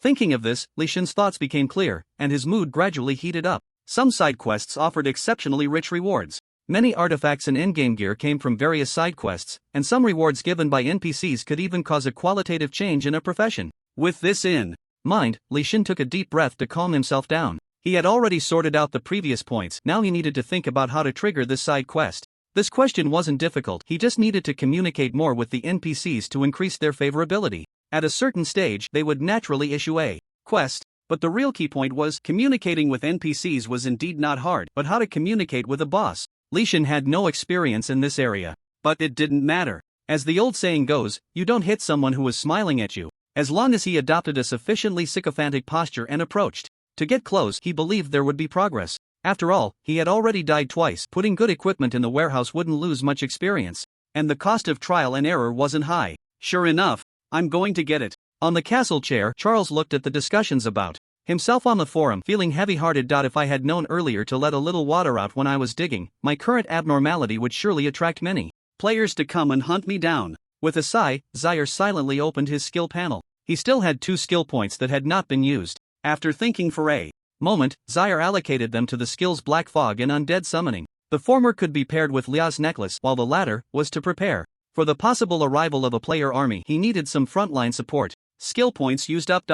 Thinking of this, Leysan's thoughts became clear, and his mood gradually heated up. Some side quests offered exceptionally rich rewards. Many artifacts and in-game gear came from various side quests, and some rewards given by NPCs could even cause a qualitative change in a profession. With this in mind, Leysan took a deep breath to calm himself down. He had already sorted out the previous points, now he needed to think about how to trigger this side quest. This question wasn't difficult, he just needed to communicate more with the NPCs to increase their favorability. At a certain stage, they would naturally issue a quest. But the real key point was, communicating with NPCs was indeed not hard, but how to communicate with a boss. Leysan had no experience in this area. But it didn't matter. As the old saying goes, you don't hit someone who is smiling at you. As long as he adopted a sufficiently sycophantic posture and approached to get close, he believed there would be progress. After all, he had already died twice. Putting good equipment in the warehouse wouldn't lose much experience. And the cost of trial and error wasn't high. Sure enough, I'm going to get it. On the castle chair, Charles looked at the discussions about himself on the forum, feeling heavy-hearted. If I had known earlier to let a little water out when I was digging, my current abnormality would surely attract many players to come and hunt me down. With a sigh, Zaire silently opened his skill panel. He still had 2 skill points that had not been used. After thinking for a moment, Zaire allocated them to the skills Black Fog and Undead Summoning. The former could be paired with Lia's necklace, while the latter was to prepare for the possible arrival of a player army. He needed some frontline support. Skill points used up.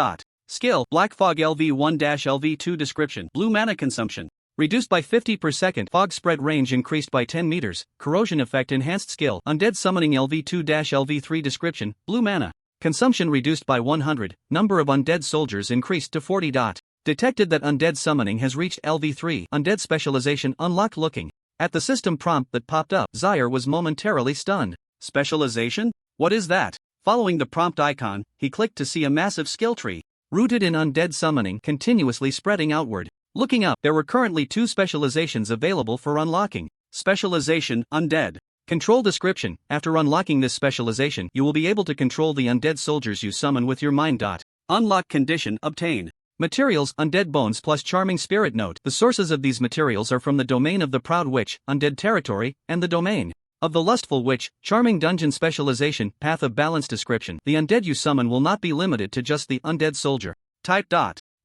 Skill, Black Fog LV1-LV2 description, blue mana consumption, reduced by 50 per second, fog spread range increased by 10 meters, corrosion effect enhanced skill, Undead Summoning LV2-LV3 description, blue mana consumption reduced by 100, number of undead soldiers increased to 40. Detected that Undead Summoning has reached LV3, Undead Specialization Unlocked. Looking at the system prompt that popped up, Zaire was momentarily stunned. Specialization? What is that? Following the prompt icon, he clicked to see a massive skill tree rooted in Undead Summoning, continuously spreading outward. Looking up, there were currently 2 specializations available for unlocking. Specialization Undead. Control description: after unlocking this specialization, you will be able to control the undead soldiers you summon with your mind. Unlock condition: obtain materials, undead bones plus charming spirit. Note: the sources of these materials are from the domain of the Proud Witch, Undead Territory, and the domain of the Lustful Witch, Charming Dungeon. Specialization, Path of Balance description: the undead you summon will not be limited to just the undead soldier type.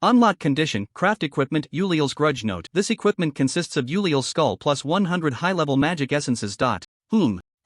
Unlock condition: craft equipment, Uliel's Grudge. Note: this equipment consists of Uliel's skull plus 100 high-level magic essences.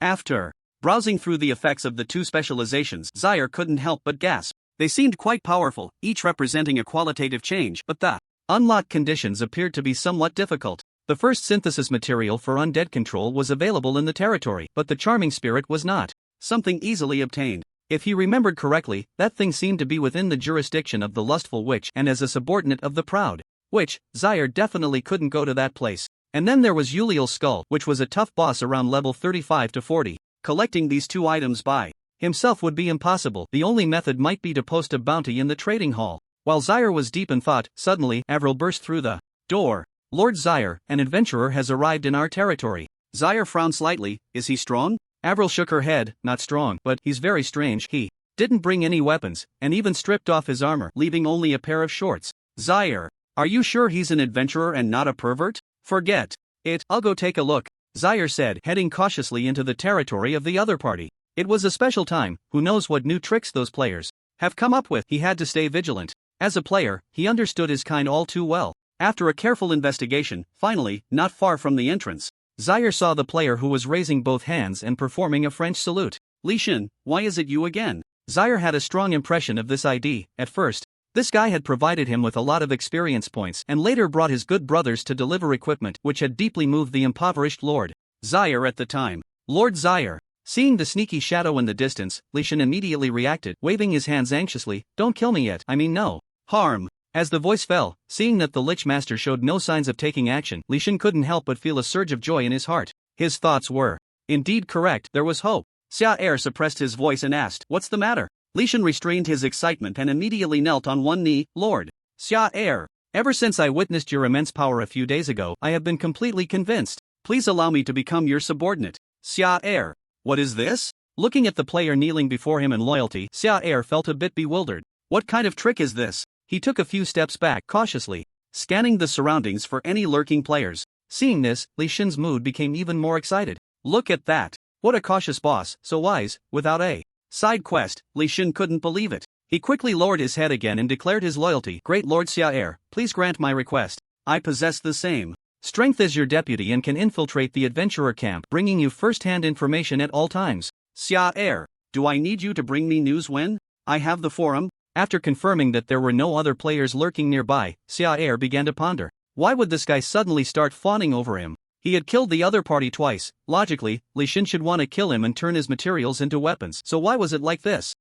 After browsing through the effects of the 2 specializations, Zaire couldn't help but gasp. They seemed quite powerful, each representing a qualitative change, but the unlock conditions appeared to be somewhat difficult. The first synthesis material for undead control was available in the territory, but the charming spirit was not something easily obtained. If he remembered correctly, that thing seemed to be within the jurisdiction of the Lustful Witch, and as a subordinate of the Proud Witch, Zaire definitely couldn't go to that place. And then there was Uliel's Skull, which was a tough boss around level 35 to 40. Collecting these 2 items by himself would be impossible. The only method might be to post a bounty in the trading hall. While Zaire was deep in thought, suddenly, Avril burst through the door. Lord Zaire, an adventurer has arrived in our territory. Zaire frowned slightly. Is he strong? Avril shook her head. Not strong, but he's very strange. He didn't bring any weapons, and even stripped off his armor, leaving only a pair of shorts. Zaire, are you sure he's an adventurer and not a pervert? Forget it, I'll go take a look, Zaire said, heading cautiously into the territory of the other party. It was a special time, who knows what new tricks those players have come up with. He had to stay vigilant. As a player, he understood his kind all too well. After a careful investigation, finally, not far from the entrance, Zaire saw the player who was raising both hands and performing a French salute. Leysan, why is it you again? Zaire had a strong impression of this ID. At first, this guy had provided him with a lot of experience points and later brought his good brothers to deliver equipment, which had deeply moved the impoverished Lord Zaire at the time. Lord Zaire. Seeing the sneaky shadow in the distance, Leysan immediately reacted, waving his hands anxiously. Don't kill me yet, I mean no harm. As the voice fell, seeing that the Lich Master showed no signs of taking action, Leysan couldn't help but feel a surge of joy in his heart. His thoughts were indeed correct, there was hope. Zaire suppressed his voice and asked, what's the matter? Leysan restrained his excitement and immediately knelt on one knee. Lord Zaire, ever since I witnessed your immense power a few days ago, I have been completely convinced. Please allow me to become your subordinate. Zaire. What is this? Looking at the player kneeling before him in loyalty, Zaire felt a bit bewildered. What kind of trick is this? He took a few steps back, cautiously scanning the surroundings for any lurking players. Seeing this, Leysan's mood became even more excited. Look at that. What a cautious boss, so wise, without a side quest. Leysan couldn't believe it. He quickly lowered his head again and declared his loyalty. Great Lord Zaire, please grant my request. I possess the same Strength is your deputy and can infiltrate the adventurer camp, bringing you first-hand information at all times. Xia Er, do I need you to bring me news when I have the forum? After confirming that there were no other players lurking nearby, Xia Er began to ponder. Why would this guy suddenly start fawning over him? He had killed the other party twice. Logically, Leysan should want to kill him and turn his materials into weapons. So why was it like this?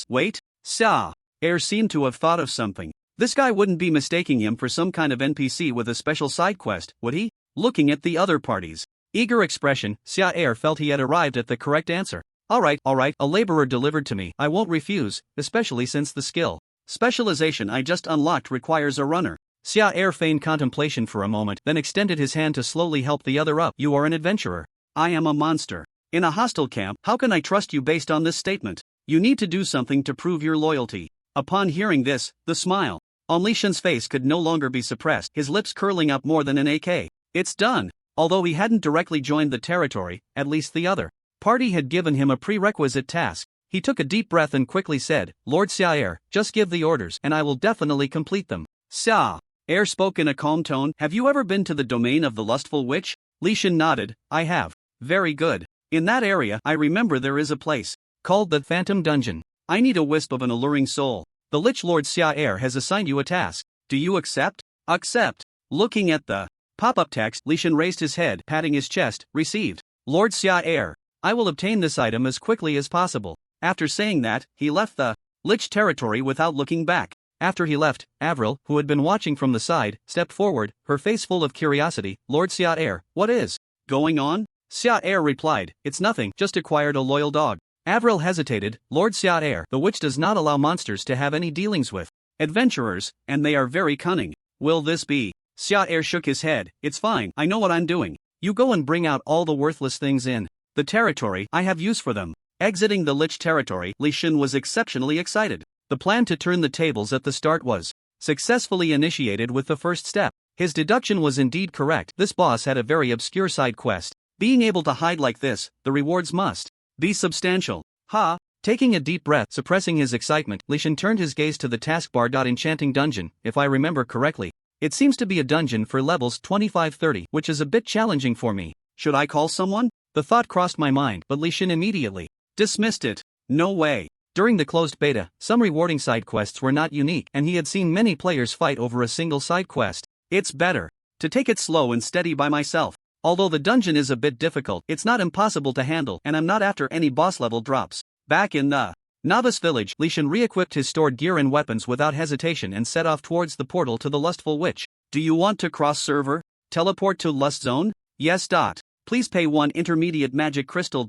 Wait. Xia Er seemed to have thought of something. This guy wouldn't be mistaking him for some kind of NPC with a special side quest, would he? Looking at the other parties. Eager expression, Xia Er felt he had arrived at the correct answer. Alright, a laborer delivered to me. I won't refuse, especially since the skill specialization I just unlocked requires a runner. Xia Er feigned contemplation for a moment, then extended his hand to slowly help the other up. You are an adventurer. I am a monster. In a hostile camp, how can I trust you based on this statement? You need to do something to prove your loyalty. Upon hearing this, the smile on Leysan's face could no longer be suppressed, his lips curling up more than an AK. It's done. Although he hadn't directly joined the territory, at least the other party had given him a prerequisite task. He took a deep breath and quickly said, Lord Xia Er, just give the orders and I will definitely complete them. Xia Er spoke in a calm tone. Have you ever been to the domain of the lustful witch? Leysan nodded. I have. Very good. In that area, I remember there is a place called the Phantom Dungeon. I need a wisp of an alluring soul. The Lich Lord Xia Er has assigned you a task. Do you accept? Accept. Looking at the pop-up text, Leysan raised his head, patting his chest. Received. Lord Xia Er, I will obtain this item as quickly as possible. After saying that, he left the Lich territory without looking back. After he left, Avril, who had been watching from the side, stepped forward, her face full of curiosity. Lord Xia Er, what is going on? Xia Er replied, it's nothing, just acquired a loyal dog. Avril hesitated. Lord Xia Er, the witch does not allow monsters to have any dealings with adventurers, and they are very cunning. Will this be? Xia Er shook his head. It's fine, I know what I'm doing. You go and bring out all the worthless things in the territory, I have use for them. Exiting the Lich territory, Leysan was exceptionally excited. The plan to turn the tables at the start was successfully initiated with the first step. His deduction was indeed correct. This boss had a very obscure side quest. Being able to hide like this, the rewards must be substantial. Taking a deep breath, suppressing his excitement, Leysan turned his gaze to the taskbar. Enchanting dungeon, if I remember correctly. It seems to be a dungeon for levels 25-30, which is a bit challenging for me. Should I call someone? The thought crossed my mind, but Leysan immediately dismissed it. No way. During the closed beta, some rewarding side quests were not unique, and he had seen many players fight over a single side quest. It's better to take it slow and steady by myself. Although the dungeon is a bit difficult, it's not impossible to handle, and I'm not after any boss level drops. Back in the novice village, Leysan re-equipped his stored gear and weapons without hesitation and set off towards the portal to the lustful witch. Do you want to cross server? Teleport to Lust Zone? Yes. Please pay 1 intermediate magic crystal.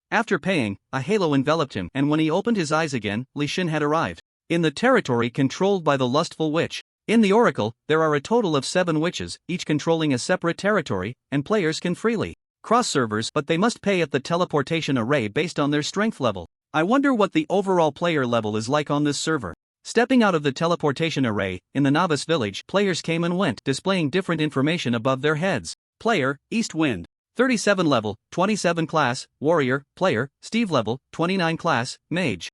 After paying, a halo enveloped him, and when he opened his eyes again, Leysan had arrived in the territory controlled by the lustful witch. In the Oracle, there are a total of 7 witches, each controlling a separate territory, and players can freely cross servers, but they must pay at the teleportation array based on their strength level. I wonder what the overall player level is like on this server. Stepping out of the teleportation array, in the novice village, players came and went, displaying different information above their heads. Player, East Wind. 37 level, 27 class, warrior, player, Steve level, 29 class, mage.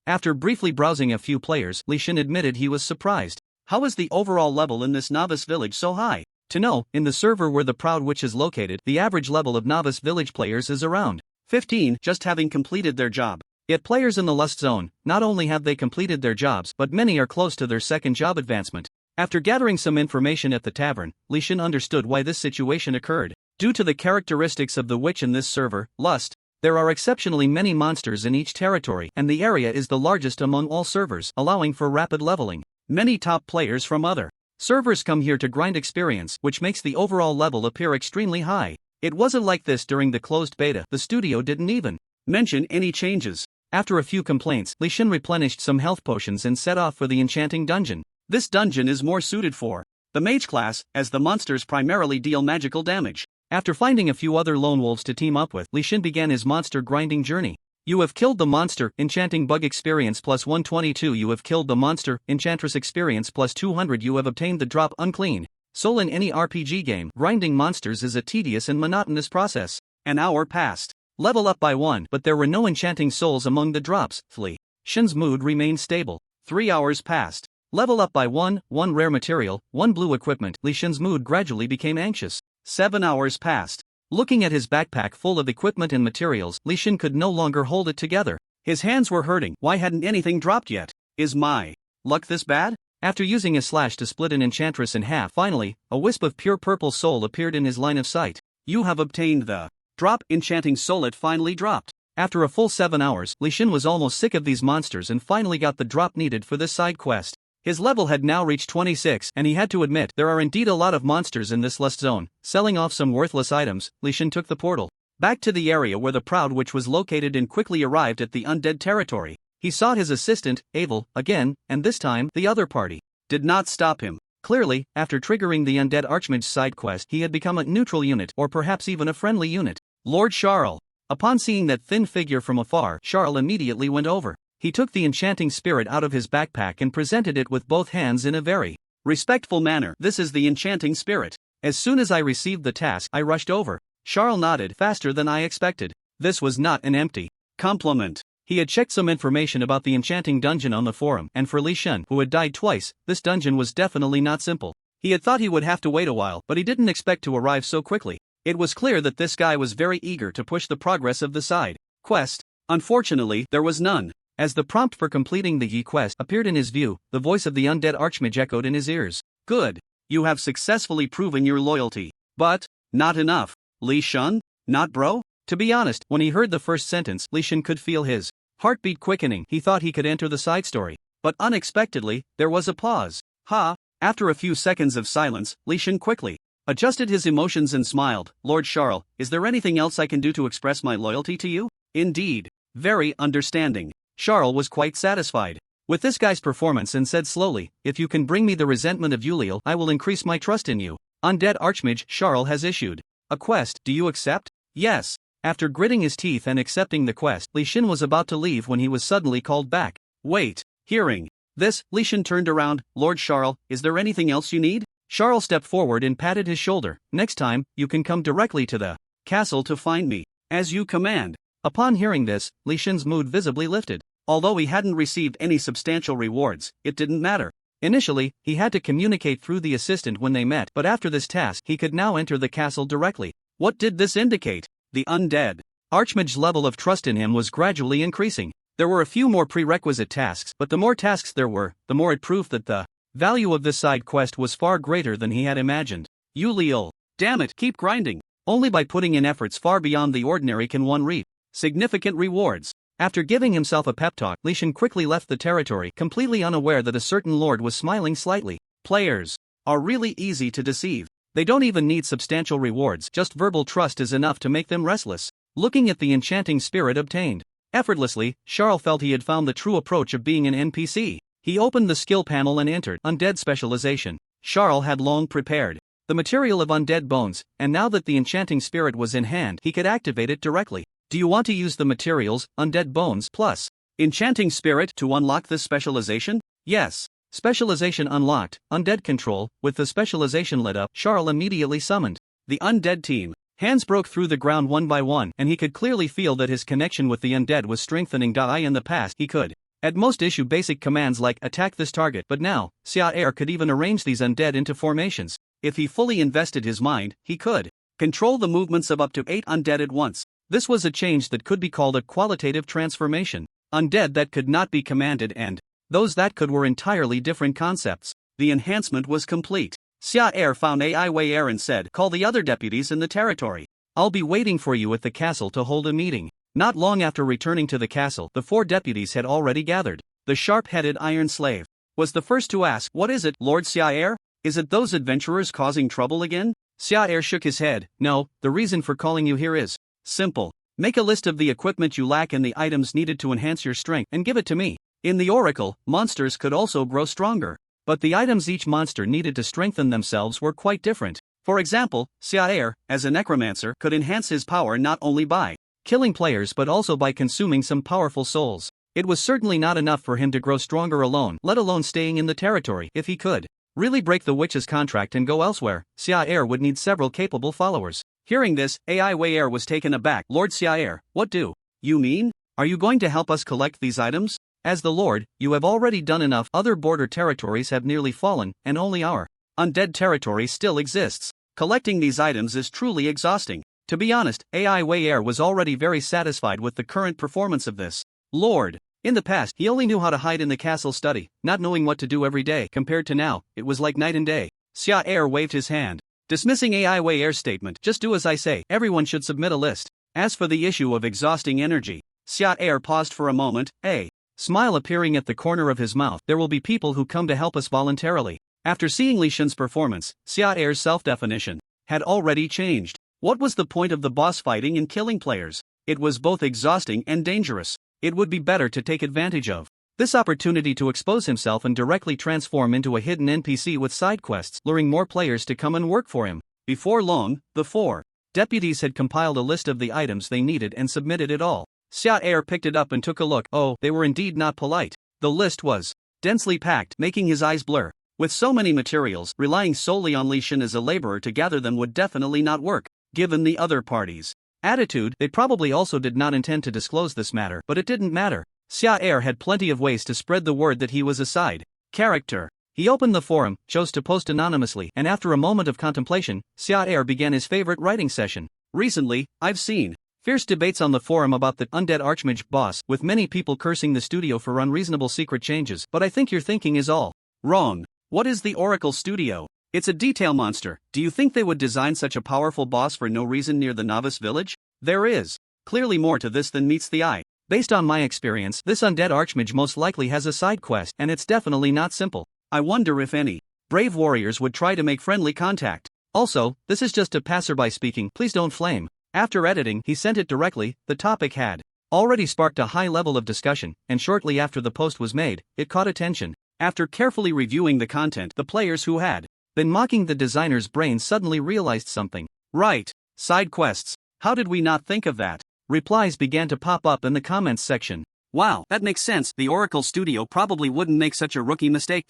After briefly browsing a few players, Leysan admitted he was surprised. How is the overall level in this novice village so high? To know, in the server where the Proud Witch is located, the average level of novice village players is around 15, just having completed their job. Yet players in the Lust Zone, not only have they completed their jobs, but many are close to their second job advancement. After gathering some information at the tavern, Leysan understood why this situation occurred. Due to the characteristics of the witch in this server, Lust, there are exceptionally many monsters in each territory, and the area is the largest among all servers, allowing for rapid leveling. Many top players from other servers come here to grind experience, which makes the overall level appear extremely high. It wasn't like this during the closed beta. The studio didn't even mention any changes. After a few complaints, Leysan replenished some health potions and set off for the enchanting dungeon. This dungeon is more suited for the mage class, as the monsters primarily deal magical damage. After finding a few other lone wolves to team up with, Leysan began his monster grinding journey. You have killed the monster, enchanting bug experience plus 122. You have killed the monster, enchantress experience plus 200. You have obtained the drop unclean soul. In any RPG game, grinding monsters is a tedious and monotonous process. An hour passed. Level up by 1, but there were no enchanting souls among the drops. Leysan's mood remained stable. 3 hours passed. Level up by 1 rare material, 1 blue equipment. Leysan's mood gradually became anxious. 7 hours passed. Looking at his backpack full of equipment and materials, Leysan could no longer hold it together. His hands were hurting. Why hadn't anything dropped yet? Is my luck this bad? After using a slash to split an enchantress in half, finally, a wisp of pure purple soul appeared in his line of sight. You have obtained the drop enchanting soul. It finally dropped. After a full 7 hours, Leysan was almost sick of these monsters and finally got the drop needed for this side quest. His level had now reached 26, and he had to admit there are indeed a lot of monsters in this lust zone. Selling off some worthless items, Leysan took the portal back to the area where the Proud Witch was located and quickly arrived at the Undead territory. He sought his assistant, Abel, again, and this time, the other party did not stop him. Clearly, after triggering the Undead Archmage's side quest, he had become a neutral unit, or perhaps even a friendly unit. Lord Charles. Upon seeing that thin figure from afar, Charles immediately went over. He took the enchanting spirit out of his backpack and presented it with both hands in a very respectful manner. This is the enchanting spirit. As soon as I received the task, I rushed over. Charles nodded faster than I expected. This was not an empty compliment. He had checked some information about the enchanting dungeon on the forum, and for Leysan, who had died twice, this dungeon was definitely not simple. He had thought he would have to wait a while, but he didn't expect to arrive so quickly. It was clear that this guy was very eager to push the progress of the side quest. Unfortunately, there was none. As the prompt for completing the Yi quest appeared in his view, the voice of the Undead Archmage echoed in his ears. Good. You have successfully proven your loyalty. But, not enough. Leysan? Not bro? To be honest, when he heard the first sentence, Leysan could feel his heartbeat quickening. He thought he could enter the side story. But unexpectedly, there was a pause. After a few seconds of silence, Leysan quickly adjusted his emotions and smiled. Lord Charles, is there anything else I can do to express my loyalty to you? Indeed. Very understanding. Charles was quite satisfied with this guy's performance and said slowly, if you can bring me the resentment of Ulil, I will increase my trust in you. Undead Archmage Charles has issued a quest. Do you accept? Yes. After gritting his teeth and accepting the quest, Leysan was about to leave when he was suddenly called back. Wait. Hearing this, Leysan turned around. Lord Charles, is there anything else you need? Charles stepped forward and patted his shoulder. Next time, you can come directly to the castle to find me. As you command. Upon hearing this, Leysan's mood visibly lifted. Although he hadn't received any substantial rewards, it didn't matter. Initially, he had to communicate through the assistant when they met, but after this task, he could now enter the castle directly. What did this indicate? The Undead Archmage's level of trust in him was gradually increasing. There were a few more prerequisite tasks, but the more tasks there were, the more it proved that the value of this side quest was far greater than he had imagined. Ulil. Damn it, keep grinding. Only by putting in efforts far beyond the ordinary can one reap significant rewards. After giving himself a pep talk, Leysan quickly left the territory, completely unaware that a certain lord was smiling slightly. Players are really easy to deceive. They don't even need substantial rewards, just verbal trust is enough to make them restless. Looking at the enchanting spirit obtained effortlessly, Charles felt he had found the true approach of being an NPC. He opened the skill panel and entered Undead Specialization. Charles had long prepared the material of undead bones, and now that the enchanting spirit was in hand, he could activate it directly. Do you want to use the materials, Undead Bones plus Enchanting Spirit to unlock this specialization? Yes. Specialization Unlocked, Undead Control. With the specialization lit up, Charles immediately summoned the Undead team. Hands broke through the ground one by one, and he could clearly feel that his connection with the Undead was strengthening. In the past, he could at most issue basic commands like attack this target, but now, Sia could even arrange these Undead into formations. If he fully invested his mind, he could control the movements of up to 8 Undead at once. This was a change that could be called a qualitative transformation. Undead that could not be commanded and those that could were entirely different concepts. The enhancement was complete. Sia found AI Wei and said, call the other deputies in the territory. I'll be waiting for you at the castle to hold a meeting. Not long after returning to the castle, the 4 deputies had already gathered. The sharp-headed Iron Slave was the first to ask, what is it, Lord Sia? Is it those adventurers causing trouble again? Sia shook his head. No, the reason for calling you here is simple. Make a list of the equipment you lack and the items needed to enhance your strength and give it to me. In the Oracle, monsters could also grow stronger. But the items each monster needed to strengthen themselves were quite different. For example, Sia, as a necromancer, could enhance his power not only by killing players but also by consuming some powerful souls. It was certainly not enough for him to grow stronger alone, let alone staying in the territory. If he could really break the witch's contract and go elsewhere, Sia would need several capable followers. Hearing this, AI Wei was taken aback. Lord Sia, what do you mean? Are you going to help us collect these items? As the Lord, you have already done enough. Other border territories have nearly fallen, and only our undead territory still exists. Collecting these items is truly exhausting. To be honest, AI Wei Er was already very satisfied with the current performance of this Lord. In the past, he only knew how to hide in the castle study, not knowing what to do every day. Compared to now, it was like night and day. Xia Er waved his hand, dismissing AI Wei Er's statement. Just do as I say, everyone should submit a list. As for the issue of exhausting energy, Xia Er paused for a moment, a smile appearing at the corner of his mouth. There will be people who come to help us voluntarily. After seeing Leysan's performance, Xia Er's self-definition had already changed. What was the point of the boss fighting and killing players? It was both exhausting and dangerous. It would be better to take advantage of this opportunity to expose himself and directly transform into a hidden NPC with side quests, luring more players to come and work for him. Before long, the 4 deputies had compiled a list of the items they needed and submitted it all. Xia Er picked it up and took a look. Oh, they were indeed not polite. The list was densely packed, making his eyes blur. With so many materials, relying solely on Leysan as a laborer to gather them would definitely not work. Given the other party's attitude, they probably also did not intend to disclose this matter, but it didn't matter. Xia Er had plenty of ways to spread the word that he was a side character. He opened the forum, chose to post anonymously, and after a moment of contemplation, Xia Er began his favorite writing session. Recently, I've seen fierce debates on the forum about the Undead Archmage boss, with many people cursing the studio for unreasonable secret changes, but I think your thinking is all wrong. What is the Oracle Studio? It's a detail monster. Do you think they would design such a powerful boss for no reason near the novice village? There is clearly more to this than meets the eye. Based on my experience, this undead archmage most likely has a side quest, and it's definitely not simple. I wonder if any brave warriors would try to make friendly contact. Also, this is just a passerby speaking, please don't flame. After editing, he sent it directly. The topic had already sparked a high level of discussion, and shortly after the post was made, it caught attention. After carefully reviewing the content, the players who had been mocking the designer's brain suddenly realized something. Right, side quests. How did we not think of that? Replies began to pop up in the comments section. Wow, that makes sense. The Oracle Studio probably wouldn't make such a rookie mistake.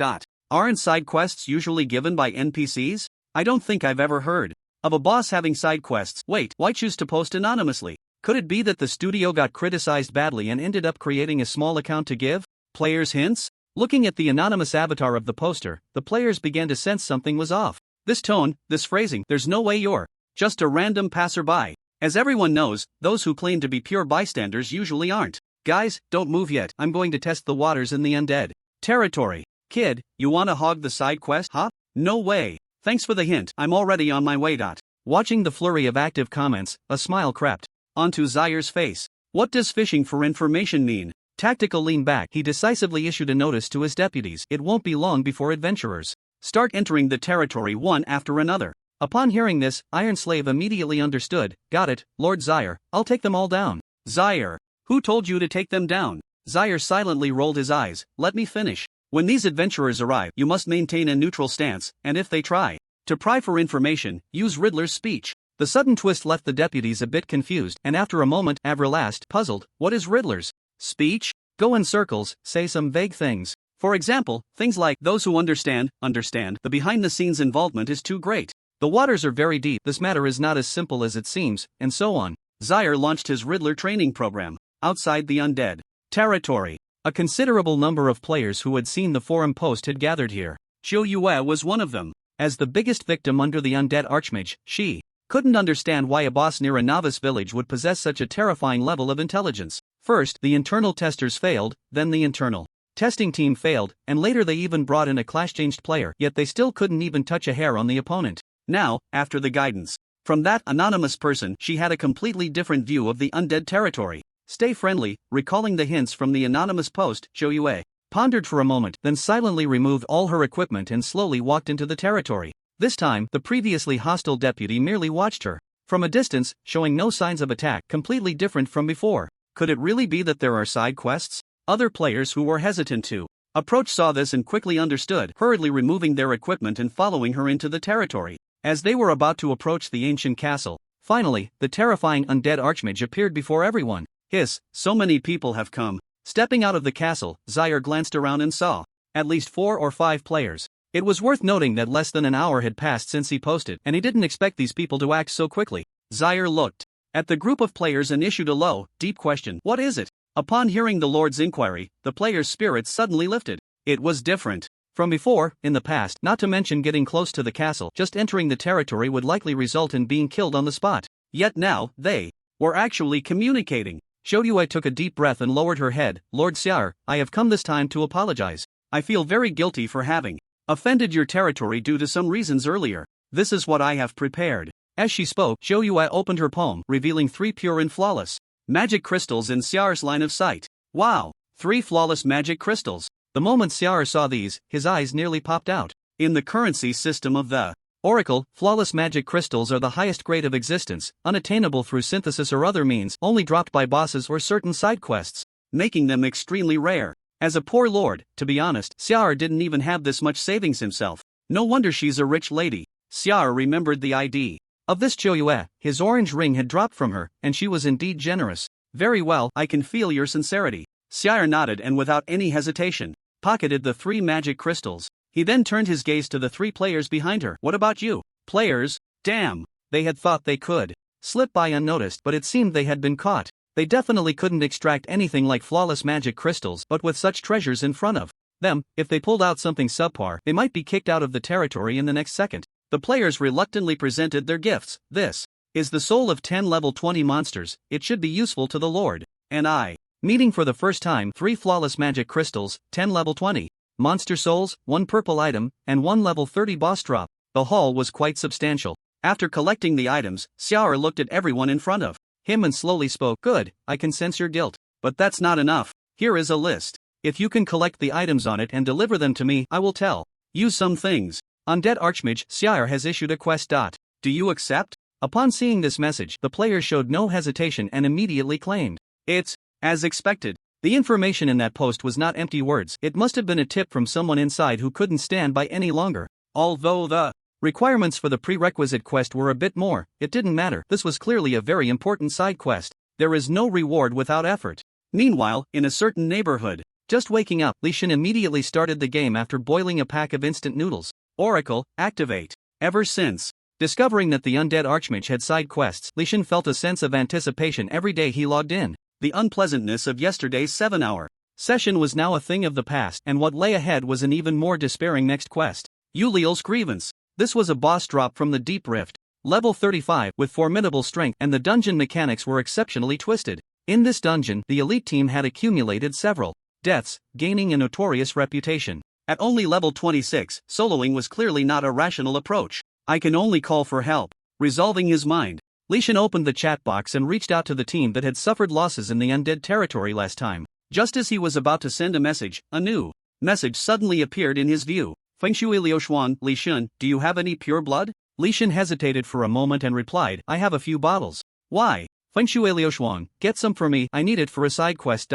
Aren't side quests usually given by NPCs? I don't think I've ever heard of a boss having side quests. Wait, why choose to post anonymously? Could it be that the studio got criticized badly and ended up creating a small account to give players hints? Looking at the anonymous avatar of the poster, the players began to sense something was off. This tone, this phrasing, there's no way you're just a random passerby. As everyone knows, those who claim to be pure bystanders usually aren't. Guys, don't move yet, I'm going to test the waters in the undead territory. Kid, you wanna hog the side quest, huh? No way. Thanks for the hint, I'm already on my way. Watching the flurry of active comments, a smile crept onto Zaire's face. What does fishing for information mean? Tactical lean back, he decisively issued a notice to his deputies. It won't be long before adventurers start entering the territory one after another. Upon hearing this, Iron Slave immediately understood. Got it, Lord Zaire, I'll take them all down. Zaire, who told you to take them down? Zaire silently rolled his eyes. Let me finish. When these adventurers arrive, you must maintain a neutral stance, and if they try to pry for information, use Riddler's speech. The sudden twist left the deputies a bit confused, and after a moment, Avril asked, puzzled, what is Riddler's speech? Go in circles, say some vague things. For example, things like, those who understand, the behind-the-scenes involvement is too great. The waters are very deep, this matter is not as simple as it seems, and so on. Zaire launched his Riddler training program outside the undead territory. A considerable number of players who had seen the forum post had gathered here. Zhou Yue was one of them. As the biggest victim under the undead archmage, she couldn't understand why a boss near a novice village would possess such a terrifying level of intelligence. First, the internal testers failed, then the internal testing team failed, and later they even brought in a clash-changed player, yet they still couldn't even touch a hair on the opponent. Now, after the guidance from that anonymous person, she had a completely different view of the undead territory. Stay friendly, recalling the hints from the anonymous post, Zhou Yue pondered for a moment, then silently removed all her equipment and slowly walked into the territory. This time, the previously hostile deputy merely watched her from a distance, showing no signs of attack, completely different from before. Could it really be that there are side quests? Other players who were hesitant to approach saw this and quickly understood, hurriedly removing their equipment and following her into the territory. As they were about to approach the ancient castle, finally, the terrifying undead archmage appeared before everyone. Hiss, so many people have come. Stepping out of the castle, Zaire glanced around and saw at least 4 or 5 players. It was worth noting that less than an hour had passed since he posted, and he didn't expect these people to act so quickly. Zaire looked at the group of players and issued a low, deep question. What is it? Upon hearing the Lord's inquiry, the player's spirits suddenly lifted. It was different from before. In the past, not to mention getting close to the castle, just entering the territory would likely result in being killed on the spot. Yet now, they were actually communicating. Shoryue took a deep breath and lowered her head. Lord Xiar, I have come this time to apologize. I feel very guilty for having offended your territory due to some reasons earlier. This is what I have prepared. As she spoke, Shoryue opened her palm, revealing 3 pure and flawless magic crystals in Xiar's line of sight. Wow! 3 flawless magic crystals. The moment Xiar saw these, his eyes nearly popped out. In the currency system of the Oracle, flawless magic crystals are the highest grade of existence, unattainable through synthesis or other means, only dropped by bosses or certain side quests, making them extremely rare. As a poor lord, to be honest, Xiar didn't even have this much savings himself. No wonder she's a rich lady. Xiar remembered the ID of this Shoryue. His orange ring had dropped from her, and she was indeed generous. Very well, I can feel your sincerity. Xiar nodded and without any hesitation pocketed the 3 magic crystals. He then turned his gaze to the 3 players behind her. What about you? Players? Damn. They had thought they could slip by unnoticed, but it seemed they had been caught. They definitely couldn't extract anything like flawless magic crystals, but with such treasures in front of them, if they pulled out something subpar, they might be kicked out of the territory in the next second. The players reluctantly presented their gifts. This is the soul of 10 level 20 monsters. It should be useful to the Lord and I. Meeting for the first time 3 flawless magic crystals, 10 level 20 monster souls, 1 purple item, and 1 level 30 boss drop. The haul was quite substantial. After collecting the items, Xiar looked at everyone in front of him and slowly spoke. Good, I can sense your guilt. But that's not enough. Here is a list. If you can collect the items on it and deliver them to me, I will tell you some things. Undead Archmage, Xiar has issued a quest. Do you accept? Upon seeing this message, the player showed no hesitation and immediately claimed. It's as expected. The information in that post was not empty words. It must have been a tip from someone inside who couldn't stand by any longer. Although the requirements for the prerequisite quest were a bit more, it didn't matter. This was clearly a very important side quest. There is no reward without effort. Meanwhile, in a certain neighborhood, just waking up, Leysan immediately started the game after boiling a pack of instant noodles. Oracle, activate. Ever since discovering that the Undead Archmage had side quests, Leysan felt a sense of anticipation every day he logged in. The unpleasantness of yesterday's 7-hour session was now a thing of the past, and what lay ahead was an even more despairing next quest. Uliel's Grievance. This was a boss drop from the Deep Rift, level 35, with formidable strength, and the dungeon mechanics were exceptionally twisted. In this dungeon, the elite team had accumulated several deaths, gaining a notorious reputation. At only level 26, soloing was clearly not a rational approach. I can only call for help. Resolving his mind, Leysan opened the chat box and reached out to the team that had suffered losses in the Undead territory last time. Just as he was about to send a message, a new message suddenly appeared in his view. Fengshui Liuxuan, Leysan, do you have any pure blood? Leysan hesitated for a moment and replied, I have a few bottles. Why? Fengshui Liuxuan, get some for me, I need it for a side quest.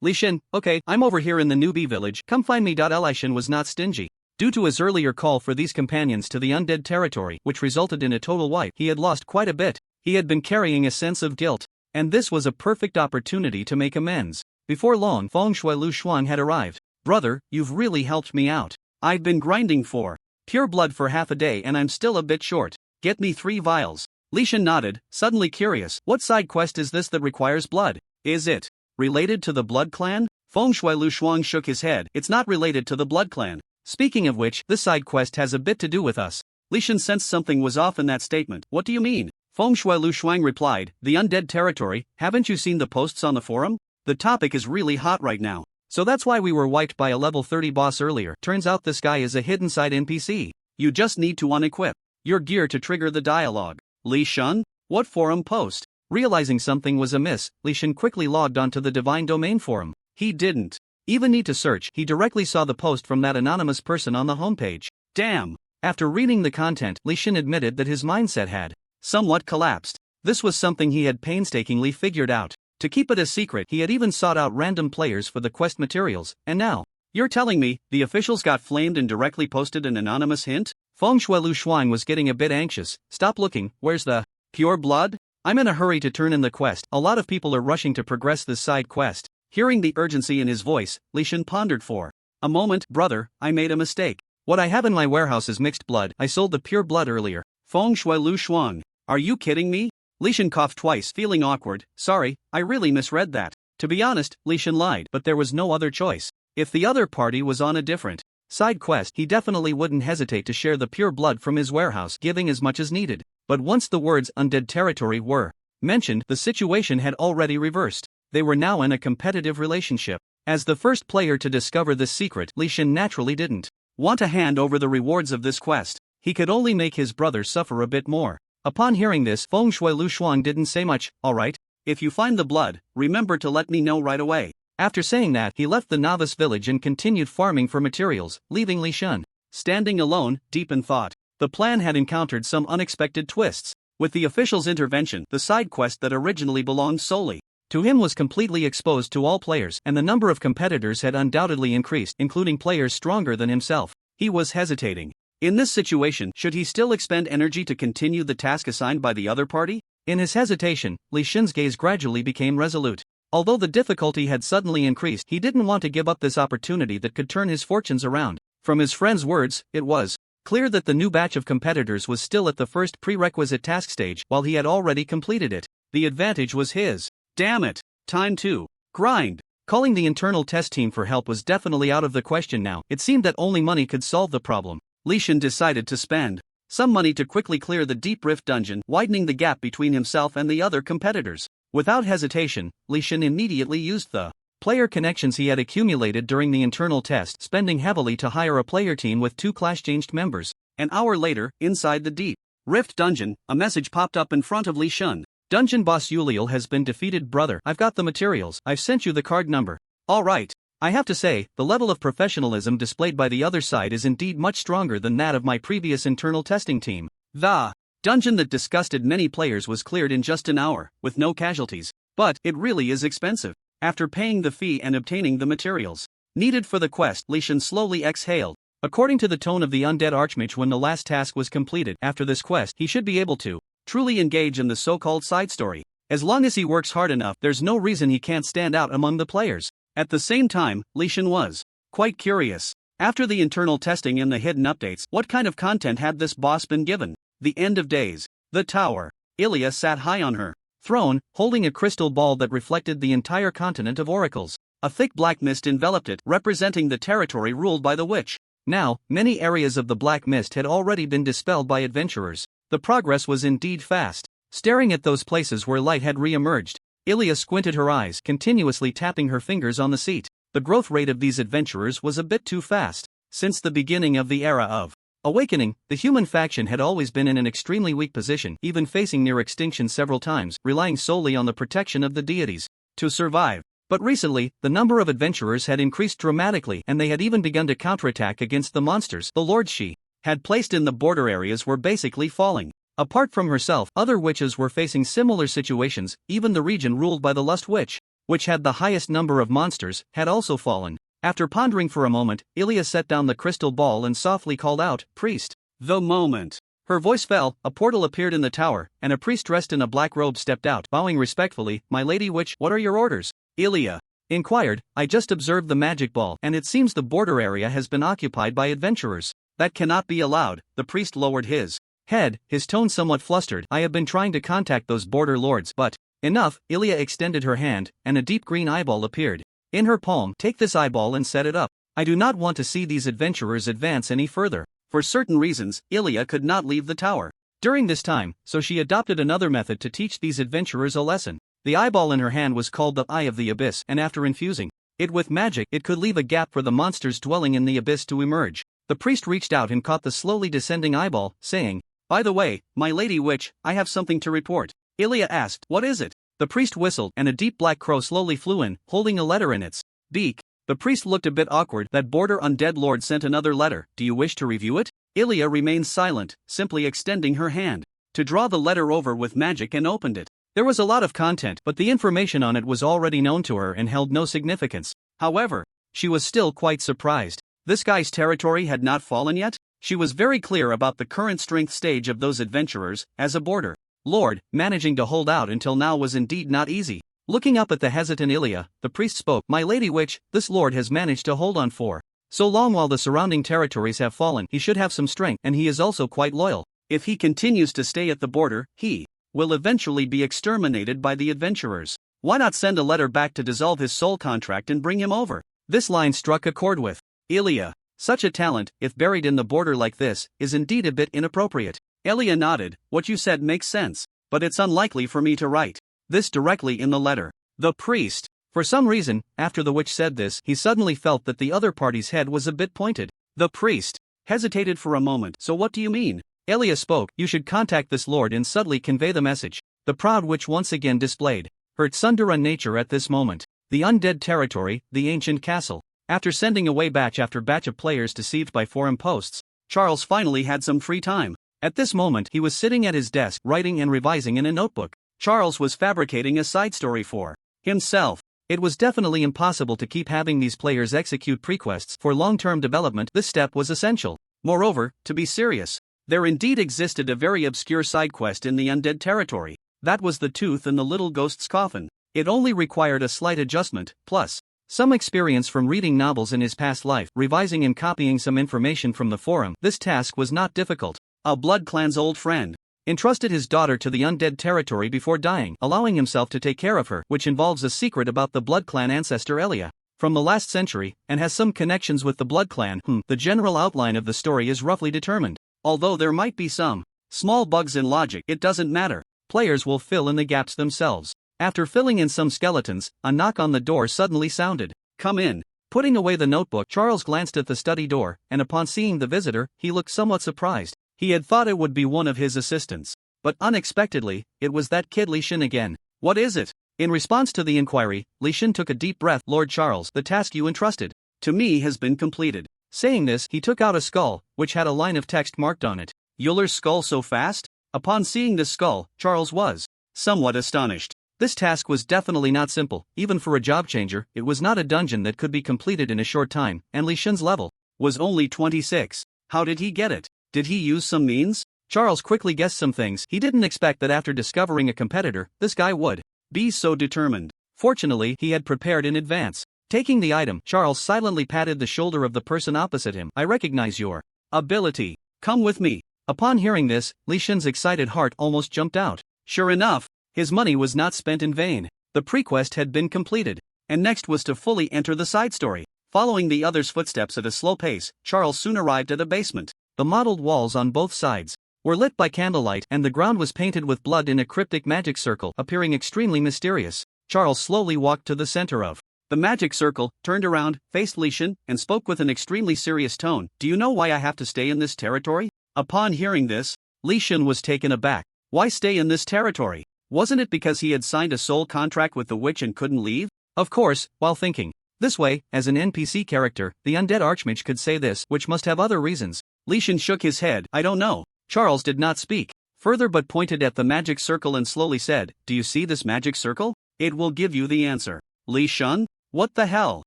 Leysan, okay, I'm over here in the newbie village, come find me. Leysan was not stingy. Due to his earlier call for these companions to the Undead territory, which resulted in a total wipe, he had lost quite a bit. He had been carrying a sense of guilt, and this was a perfect opportunity to make amends. Before long, Fengshui Liuxuan had arrived. Brother, you've really helped me out. I've been grinding for pure blood for half a day and I'm still a bit short. Get me 3 vials. Leysan nodded, suddenly curious. What side quest is this that requires blood? Is it related to the Blood Clan? Fengshui Liuxuan shook his head. It's not related to the Blood Clan. Speaking of which, this side quest has a bit to do with us. Leysan sensed something was off in that statement. What do you mean? Fengshui Liuxuan replied, the Undead territory, haven't you seen the posts on the forum? The topic is really hot right now. So that's why we were wiped by a level 30 boss earlier. Turns out this guy is a hidden side NPC. You just need to unequip your gear to trigger the dialogue. Leysan? What forum post? Realizing something was amiss, Leysan quickly logged onto the Divine Domain forum. He didn't even need to search, he directly saw the post from that anonymous person on the homepage. Damn! After reading the content, Leysan admitted that his mindset had somewhat collapsed. This was something he had painstakingly figured out. To keep it a secret, he had even sought out random players for the quest materials, and now, you're telling me, the officials got flamed and directly posted an anonymous hint? Fengshui Liuxuan was getting a bit anxious. Stop looking, where's the pure blood? I'm in a hurry to turn in the quest, a lot of people are rushing to progress this side quest. Hearing the urgency in his voice, Leysan pondered for a moment. Brother, I made a mistake. What I have in my warehouse is mixed blood, I sold the pure blood earlier. Fengshui Liuxuan, are you kidding me? Leysan coughed twice, feeling awkward. Sorry, I really misread that. To be honest, Leysan lied, but there was no other choice. If the other party was on a different side quest, he definitely wouldn't hesitate to share the pure blood from his warehouse, giving as much as needed. But once the words Undead territory were mentioned, the situation had already reversed. They were now in a competitive relationship. As the first player to discover this secret, Leysan naturally didn't want to hand over the rewards of this quest. He could only make his brother suffer a bit more. Upon hearing this, Feng Shui Lushuang didn't say much. Alright, if you find the blood, remember to let me know right away. After saying that, he left the novice village and continued farming for materials, leaving Leysan standing alone, deep in thought. The plan had encountered some unexpected twists. With the official's intervention, the side quest that originally belonged solely to him was completely exposed to all players, and the number of competitors had undoubtedly increased, including players stronger than himself. He was hesitating. In this situation, should he still expend energy to continue the task assigned by the other party? In his hesitation, Leysan's gaze gradually became resolute. Although the difficulty had suddenly increased, he didn't want to give up this opportunity that could turn his fortunes around. From his friend's words, it was clear that the new batch of competitors was still at the first prerequisite task stage, while he had already completed it. The advantage was his. Damn it! Time to grind. Calling the internal test team for help was definitely out of the question now. It seemed that only money could solve the problem. Leysan decided to spend some money to quickly clear the deep rift dungeon, widening the gap between himself and the other competitors. Without hesitation, Leysan immediately used the player connections he had accumulated during the internal test, spending heavily to hire a player team with 2 class-changed members. An hour later, inside the deep rift dungeon, a message popped up in front of Leysan. Dungeon boss Yuliel has been defeated, brother. I've got the materials. I've sent you the card number. Alright. I have to say, the level of professionalism displayed by the other side is indeed much stronger than that of my previous internal testing team. The dungeon that disgusted many players was cleared in just an hour, with no casualties. But it really is expensive. After paying the fee and obtaining the materials needed for the quest, Leysan slowly exhaled. According to the tone of the undead archmage when the last task was completed, after this quest he should be able to truly engage in the so-called side story. As long as he works hard enough, there's no reason he can't stand out among the players. At the same time, Leysan was quite curious. After the internal testing and the hidden updates, what kind of content had this boss been given? The end of days. The tower. Ilya sat high on her throne, holding a crystal ball that reflected the entire continent of oracles. A thick black mist enveloped it, representing the territory ruled by the witch. Now, many areas of the black mist had already been dispelled by adventurers. The progress was indeed fast. Staring at those places where light had re-emerged, Ilya squinted her eyes, continuously tapping her fingers on the seat. The growth rate of these adventurers was a bit too fast. Since the beginning of the era of awakening, the human faction had always been in an extremely weak position, even facing near extinction several times, relying solely on the protection of the deities to survive. But recently, the number of adventurers had increased dramatically, and they had even begun to counterattack against the monsters the lords she had placed in the border areas were basically falling. Apart from herself, other witches were facing similar situations. Even the region ruled by the Lust Witch, which had the highest number of monsters, had also fallen. After pondering for a moment, Ilya set down the crystal ball and softly called out, "Priest." The moment her voice fell, a portal appeared in the tower, and a priest dressed in a black robe stepped out, bowing respectfully. "My lady witch, what are your orders?" Ilya inquired. "I just observed the magic ball, and it seems the border area has been occupied by adventurers." "That cannot be allowed." The priest lowered his head, his tone somewhat flustered. "I have been trying to contact those border lords, but..." Enough. Ilya extended her hand, and a deep green eyeball appeared in her palm. "Take this eyeball and set it up. I do not want to see these adventurers advance any further." For certain reasons, Ilya could not leave the tower during this time, so she adopted another method to teach these adventurers a lesson. The eyeball in her hand was called the Eye of the Abyss, and after infusing it with magic, it could leave a gap for the monsters dwelling in the abyss to emerge. The priest reached out and caught the slowly descending eyeball, saying, "By the way, my lady witch, I have something to report." Ilya asked, "What is it?" The priest whistled, and a deep black crow slowly flew in, holding a letter in its beak. The priest looked a bit awkward. "That border undead lord sent another letter. Do you wish to review it?" Ilya remained silent, simply extending her hand to draw the letter over with magic and opened it. There was a lot of content, but the information on it was already known to her and held no significance. However, she was still quite surprised. This guy's territory had not fallen yet? She was very clear about the current strength stage of those adventurers. As a border lord, managing to hold out until now was indeed not easy. Looking up at the hesitant Ilya, the priest spoke, "My lady witch, this lord has managed to hold on for so long while the surrounding territories have fallen. He should have some strength, and he is also quite loyal. If he continues to stay at the border, he will eventually be exterminated by the adventurers. Why not send a letter back to dissolve his soul contract and bring him over? This line struck a chord with Ilya. Such a talent, if buried in the border like this, is indeed a bit inappropriate. Ilya nodded. What you said makes sense, but it's unlikely for me to write this directly in the letter. The priest. For some reason, after the witch said this, he suddenly felt that the other party's head was a bit pointed. The priest hesitated for a moment. So what do you mean? Ilya spoke. You should contact this lord and subtly convey the message. The proud witch once again displayed her tsundere nature at this moment. The undead territory, the ancient castle. After sending away batch after batch of players deceived by forum posts, Charles finally had some free time. At this moment he was sitting at his desk writing and revising in a notebook. Charles was fabricating a side story for himself. It was definitely impossible to keep having these players execute prequests for long-term development. This step was essential. Moreover, to be serious, there indeed existed a very obscure side quest in the undead territory. That was the tooth in the little ghost's coffin. It only required a slight adjustment, plus some experience from reading novels in his past life, revising and copying some information from the forum. This task was not difficult. A Blood Clan's old friend entrusted his daughter to the undead territory before dying, allowing himself to take care of her, which involves a secret about the Blood Clan ancestor Elia from the last century, and has some connections with the Blood Clan. The general outline of the story is roughly determined. Although there might be some small bugs in logic, it doesn't matter. Players will fill in the gaps themselves. After filling in some skeletons, a knock on the door suddenly sounded. Come in. Putting away the notebook, Charles glanced at the study door, and upon seeing the visitor, he looked somewhat surprised. He had thought it would be one of his assistants. But unexpectedly, it was that kid Leysan again. What is it? In response to the inquiry, Leysan took a deep breath. Lord Charles, the task you entrusted to me has been completed. Saying this, he took out a skull, which had a line of text marked on it. Euler's skull so fast? Upon seeing this skull, Charles was somewhat astonished. This task was definitely not simple. Even for a job changer, it was not a dungeon that could be completed in a short time, and Leysan's level was only 26. How did he get it? Did he use some means? Charles quickly guessed some things. He didn't expect that after discovering a competitor, this guy would be so determined. Fortunately, he had prepared in advance. Taking the item, Charles silently patted the shoulder of the person opposite him. I recognize your ability. Come with me. Upon hearing this, Leysan's excited heart almost jumped out. Sure enough, his money was not spent in vain. The prequest had been completed, and next was to fully enter the side story. Following the other's footsteps at a slow pace, Charles soon arrived at a basement. The mottled walls on both sides were lit by candlelight, and the ground was painted with blood in a cryptic magic circle, appearing extremely mysterious. Charles slowly walked to the center of the magic circle, turned around, faced Leysan, and spoke with an extremely serious tone. Do you know why I have to stay in this territory? Upon hearing this, Leysan was taken aback. Why stay in this territory? Wasn't it because he had signed a soul contract with the witch and couldn't leave? Of course, while thinking this way, as an NPC character, the undead archmage could say this, which must have other reasons. Leysan shook his head. I don't know. Charles did not speak further but pointed at the magic circle and slowly said, do you see this magic circle? It will give you the answer. Leysan? What the hell?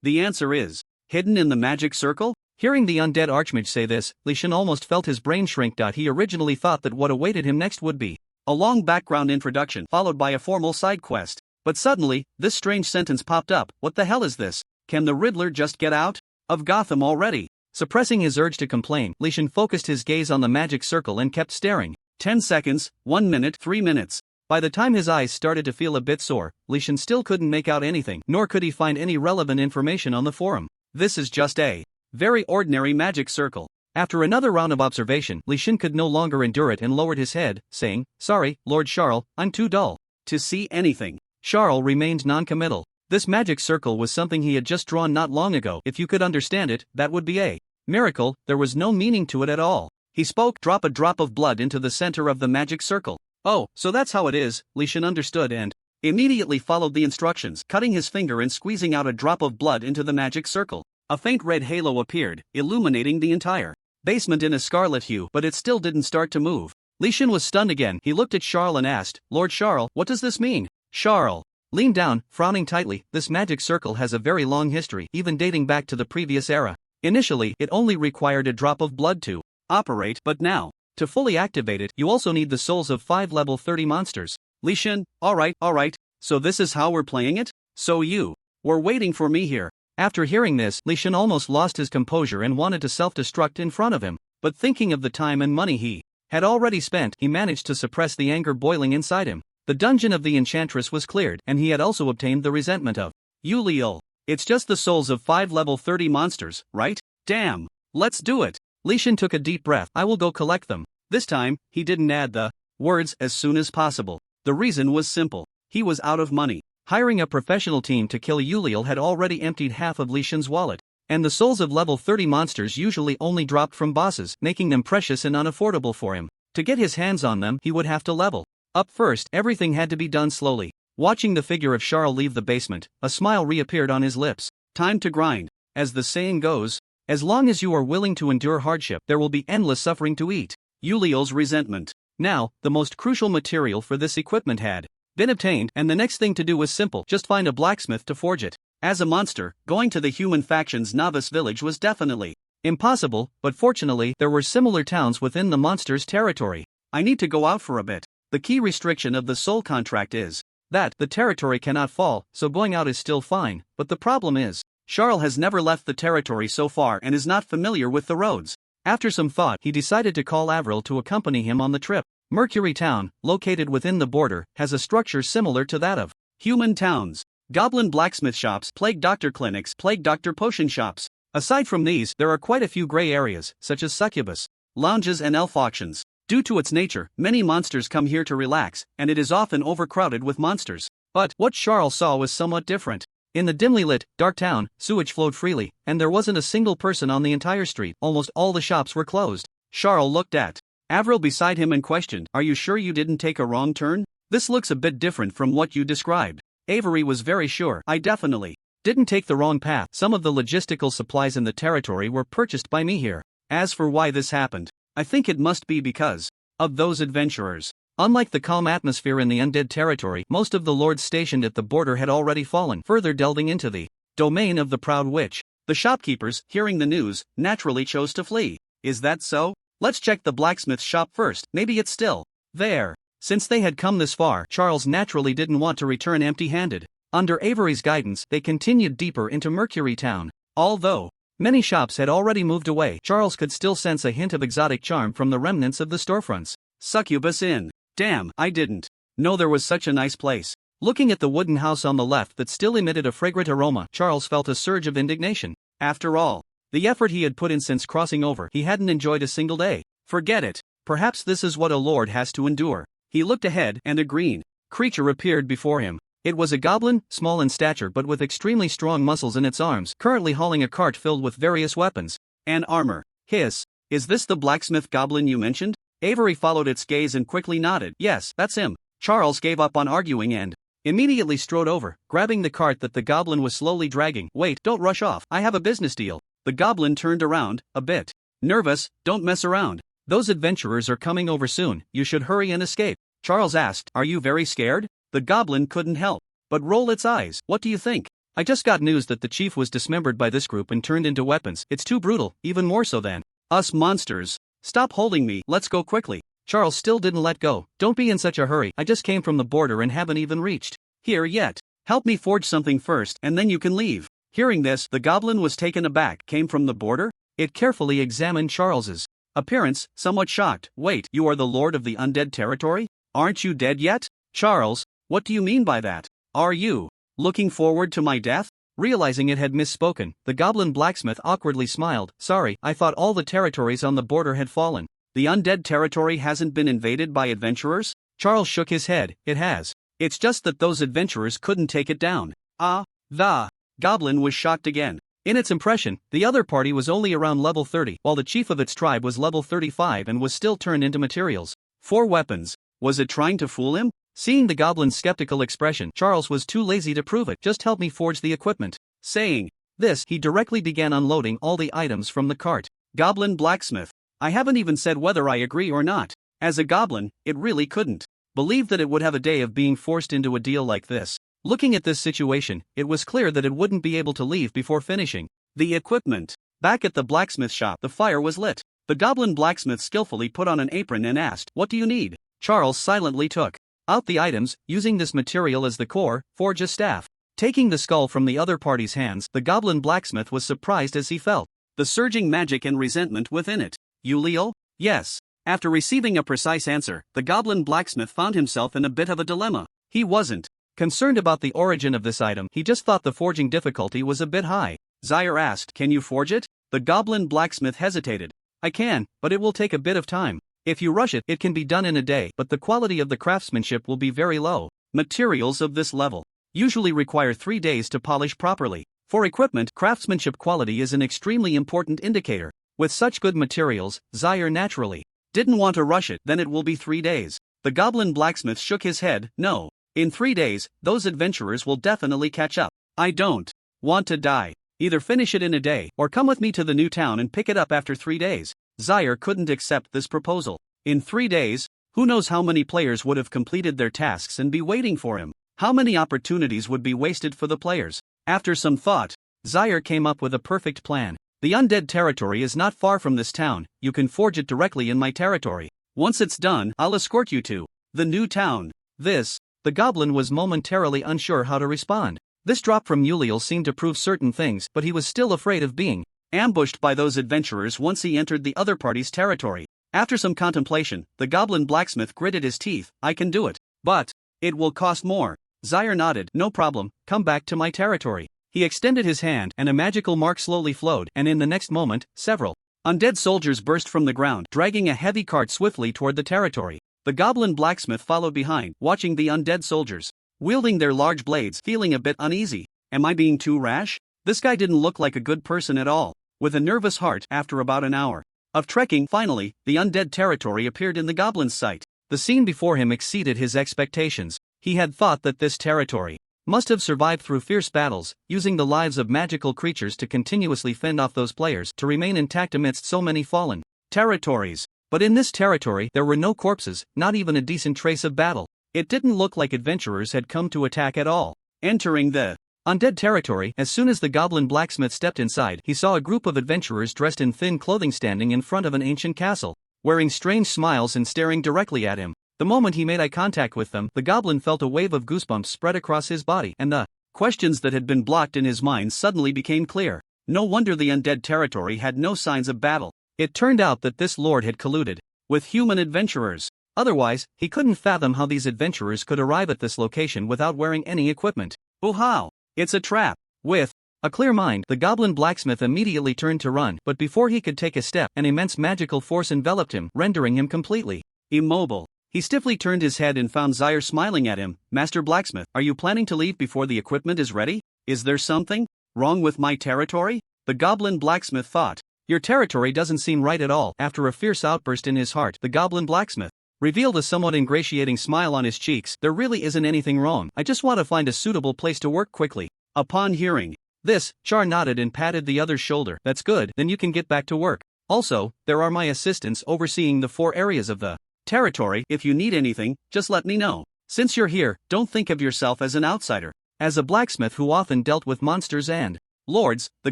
The answer is hidden in the magic circle? Hearing the undead archmage say this, Leysan almost felt his brain shrink. He originally thought that what awaited him next would be a long background introduction followed by a formal side quest. But suddenly, this strange sentence popped up. What the hell is this? Can the Riddler just get out of Gotham already? Suppressing his urge to complain, Leysan focused his gaze on the magic circle and kept staring. 10 seconds, 1 minute, 3 minutes. By the time his eyes started to feel a bit sore, Leysan still couldn't make out anything, nor could he find any relevant information on the forum. This is just a very ordinary magic circle. After another round of observation, Leysan could no longer endure it and lowered his head, saying, Sorry, Lord Charles, I'm too dull to see anything. Charles remained non-committal. This magic circle was something he had just drawn not long ago. If you could understand it, that would be a miracle. There was no meaning to it at all. He spoke. Drop a drop of blood into the center of the magic circle. Oh, so that's how it is. Leysan understood and immediately followed the instructions, cutting his finger and squeezing out a drop of blood into the magic circle. A faint red halo appeared, illuminating the entire basement in a scarlet hue, but it still didn't start to move. Leysan was stunned again. He looked at Charles and asked, Lord Charles, what does this mean? Charles leaned down, frowning tightly. This magic circle has a very long history, even dating back to the previous era. Initially, it only required a drop of blood to operate, but now, to fully activate it, you also need the souls of 5 level 30 monsters. Leysan, alright, so this is how we're playing it? So you were waiting for me here. After hearing this, Leysan almost lost his composure and wanted to self-destruct in front of him, but thinking of the time and money he had already spent, he managed to suppress the anger boiling inside him. The dungeon of the enchantress was cleared, and he had also obtained the resentment of Ulil. It's just the souls of 5 level 30 monsters, right? Damn. Let's do it. Leysan took a deep breath. I will go collect them. This time, he didn't add the words as soon as possible. The reason was simple. He was out of money. Hiring a professional team to kill Ulil had already emptied half of Leysan's wallet, and the souls of level 30 monsters usually only dropped from bosses, making them precious and unaffordable for him. To get his hands on them, he would have to level up first. Everything had to be done slowly. Watching the figure of Charles leave the basement, a smile reappeared on his lips. Time to grind. As the saying goes, as long as you are willing to endure hardship, there will be endless suffering to eat. Ulil's resentment. Now, the most crucial material for this equipment had been obtained, and the next thing to do was simple: just find a blacksmith to forge it. As a monster, going to the human faction's novice village was definitely impossible, but fortunately there were similar towns within the monster's territory. I need to go out for a bit. The key restriction of the soul contract is that the territory cannot fall, so going out is still fine, but the problem is, Charles has never left the territory so far and is not familiar with the roads. After some thought, he decided to call Avril to accompany him on the trip. Mercury Town, located within the border, has a structure similar to that of human towns. Goblin blacksmith shops, plague doctor clinics, plague doctor potion shops. Aside from these, there are quite a few gray areas, such as succubus lounges and elf auctions. Due to its nature, many monsters come here to relax, and it is often overcrowded with monsters. But what Charles saw was somewhat different. In the dimly lit, dark town, sewage flowed freely, and there wasn't a single person on the entire street. Almost all the shops were closed. Charles looked at Avril beside him and questioned, "Are you sure you didn't take a wrong turn? This looks a bit different from what you described." Avery was very sure. "I definitely didn't take the wrong path. Some of the logistical supplies in the territory were purchased by me here. As for why this happened, I think it must be because of those adventurers." Unlike the calm atmosphere in the Undead territory, most of the lords stationed at the border had already fallen. Further delving into the domain of the Proud Witch, the shopkeepers, hearing the news, naturally chose to flee. Is that so? Let's check the blacksmith's shop first, maybe it's still there. Since they had come this far, Charles naturally didn't want to return empty-handed. Under Avery's guidance, they continued deeper into Mercury Town. Although many shops had already moved away, Charles could still sense a hint of exotic charm from the remnants of the storefronts. Succubus Inn. Damn, I didn't know there was such a nice place. Looking at the wooden house on the left that still emitted a fragrant aroma, Charles felt a surge of indignation. After all, the effort he had put in since crossing over, he hadn't enjoyed a single day. Forget it. Perhaps this is what a lord has to endure. He looked ahead, and a green creature appeared before him. It was a goblin, small in stature but with extremely strong muscles in its arms, currently hauling a cart filled with various weapons and armor. Hiss. Is this the blacksmith goblin you mentioned? Avery followed its gaze and quickly nodded. Yes, that's him. Charles gave up on arguing and immediately strode over, grabbing the cart that the goblin was slowly dragging. Wait, don't rush off. I have a business deal. The goblin turned around, a bit nervous. Don't mess around. Those adventurers are coming over soon. You should hurry and escape. Charles asked, "Are you very scared?" The goblin couldn't help but roll its eyes. "What do you think? I just got news that the chief was dismembered by this group and turned into weapons. It's too brutal, even more so than us monsters. Stop holding me, let's go quickly." Charles still didn't let go. "Don't be in such a hurry. I just came from the border and haven't even reached here yet. Help me forge something first and then you can leave." Hearing this, the goblin was taken aback. Came from the border? It carefully examined Charles's appearance, somewhat shocked. "Wait, you are the lord of the Undead territory? Aren't you dead yet?" "Charles, what do you mean by that? Are you looking forward to my death?" Realizing it had misspoken, the goblin blacksmith awkwardly smiled. "Sorry, I thought all the territories on the border had fallen." "The Undead territory hasn't been invaded by adventurers?" Charles shook his head. "It has. It's just that those adventurers couldn't take it down." The goblin was shocked again. In its impression, the other party was only around level 30, while the chief of its tribe was level 35 and was still turned into materials for weapons. Was it trying to fool him? Seeing the goblin's skeptical expression, Charles was too lazy to prove it. "Just help me forge the equipment." Saying this, he directly began unloading all the items from the cart. Goblin blacksmith. "I haven't even said whether I agree or not. As a goblin, it really couldn't believe that it would have a day of being forced into a deal like this. Looking at this situation, it was clear that it wouldn't be able to leave before finishing the equipment. Back at the blacksmith shop, the fire was lit. The goblin blacksmith skillfully put on an apron and asked, "What do you need?" Charles silently took out the items, using this material as the core, forge a staff. Taking the skull from the other party's hands, the goblin blacksmith was surprised as he felt the surging magic and resentment within it. "Ulil?" "Yes. After receiving a precise answer, the goblin blacksmith found himself in a bit of a dilemma. He wasn't concerned about the origin of this item, he just thought the forging difficulty was a bit high. Zaire asked, "Can you forge it?" The goblin blacksmith hesitated. "I can, but it will take a bit of time. If you rush it, it can be done in a day, but the quality of the craftsmanship will be very low. Materials of this level usually require 3 days to polish properly. For equipment, craftsmanship quality is an extremely important indicator. With such good materials, Zaire naturally didn't want to rush it, then it will be 3 days. The goblin blacksmith shook his head. No. In 3 days, those adventurers will definitely catch up. I don't want to die. Either finish it in a day, or come with me to the new town and pick it up after 3 days. Zaire couldn't accept this proposal. In 3 days, who knows how many players would have completed their tasks and be waiting for him? How many opportunities would be wasted for the players? After some thought, Zaire came up with a perfect plan. The Undead territory is not far from this town, you can forge it directly in my territory. Once it's done, I'll escort you to the new town. The goblin was momentarily unsure how to respond. This drop from Uliel seemed to prove certain things, but he was still afraid of being ambushed by those adventurers once he entered the other party's territory. After some contemplation, the goblin blacksmith gritted his teeth. I can do it. But it will cost more. Zaire nodded. No problem, come back to my territory. He extended his hand, and a magical mark slowly flowed, and in the next moment, several undead soldiers burst from the ground, dragging a heavy cart swiftly toward the territory. The goblin blacksmith followed behind, watching the undead soldiers wielding their large blades, feeling a bit uneasy. Am I being too rash? This guy didn't look like a good person at all. With a nervous heart, after about an hour of trekking, finally, the undead territory appeared in the goblin's sight. The scene before him exceeded his expectations. He had thought that this territory must have survived through fierce battles, using the lives of magical creatures to continuously fend off those players to remain intact amidst so many fallen territories. But in this territory there were no corpses, not even a decent trace of battle. It didn't look like adventurers had come to attack at all. Entering the undead territory, as soon as the goblin blacksmith stepped inside, he saw a group of adventurers dressed in thin clothing standing in front of an ancient castle, wearing strange smiles and staring directly at him. The moment he made eye contact with them, the goblin felt a wave of goosebumps spread across his body, and the questions that had been blocked in his mind suddenly became clear. No wonder the undead territory had no signs of battle. It turned out that this lord had colluded with human adventurers. Otherwise, he couldn't fathom how these adventurers could arrive at this location without wearing any equipment. Oh how! It's a trap! With a clear mind, the goblin blacksmith immediately turned to run, but before he could take a step, an immense magical force enveloped him, rendering him completely immobile. He stiffly turned his head and found Zaire smiling at him. Master Blacksmith, are you planning to leave before the equipment is ready? Is there something wrong with my territory? The goblin blacksmith thought. Your territory doesn't seem right at all. After a fierce outburst in his heart, the goblin blacksmith revealed a somewhat ingratiating smile on his cheeks. There really isn't anything wrong. I just want to find a suitable place to work quickly. Upon hearing this, Char nodded and patted the other's shoulder. That's good, then you can get back to work. Also, there are my assistants overseeing the 4 areas of the territory. If you need anything, just let me know. Since you're here, don't think of yourself as an outsider. As a blacksmith who often dealt with monsters and lords, the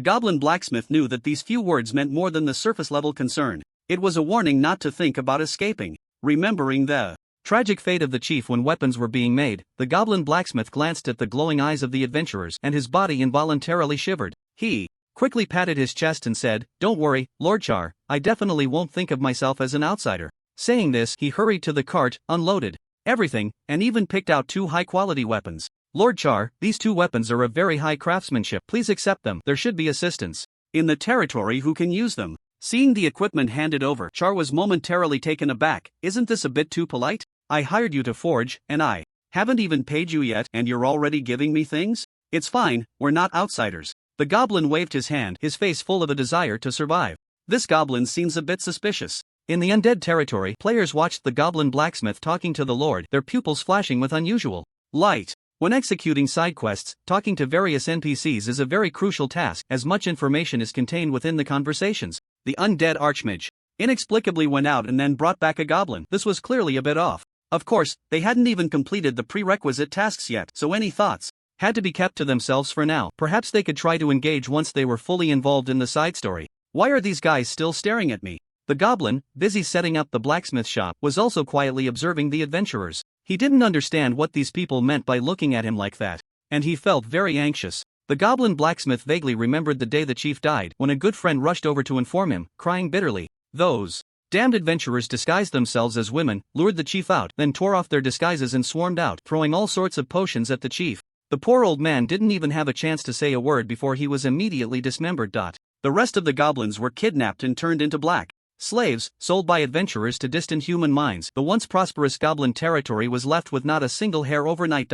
goblin blacksmith knew that these few words meant more than the surface level concern. It was a warning not to think about escaping. Remembering the tragic fate of the chief when weapons were being made, the goblin blacksmith glanced at the glowing eyes of the adventurers, and his body involuntarily shivered. He quickly patted his chest and said, "Don't worry, Lord Char, I definitely won't think of myself as an outsider." Saying this, he hurried to the cart, unloaded everything, and even picked out 2 high-quality weapons. Lord Char, these 2 weapons are of very high craftsmanship. Please accept them. There should be assistants in the territory who can use them. Seeing the equipment handed over, Char was momentarily taken aback. Isn't this a bit too polite? I hired you to forge, and I haven't even paid you yet, and you're already giving me things? It's fine, we're not outsiders. The goblin waved his hand, his face full of a desire to survive. This goblin seems a bit suspicious. In the undead territory, players watched the goblin blacksmith talking to the lord, their pupils flashing with unusual light. When executing side quests, talking to various NPCs is a very crucial task, as much information is contained within the conversations. The undead archmage inexplicably went out and then brought back a goblin. This was clearly a bit off. Of course, they hadn't even completed the prerequisite tasks yet, so any thoughts had to be kept to themselves for now. Perhaps they could try to engage once they were fully involved in the side story. Why are these guys still staring at me? The goblin, busy setting up the blacksmith shop, was also quietly observing the adventurers. He didn't understand what these people meant by looking at him like that, and he felt very anxious. The goblin blacksmith vaguely remembered the day the chief died, when a good friend rushed over to inform him, crying bitterly. Those Damned adventurers disguised themselves as women, lured the chief out, then tore off their disguises and swarmed out, throwing all sorts of potions at the chief. The poor old man didn't even have a chance to say a word before he was immediately dismembered. The rest of the goblins were kidnapped and turned into black slaves, sold by adventurers to distant human minds. The once prosperous goblin territory was left with not a single hair overnight.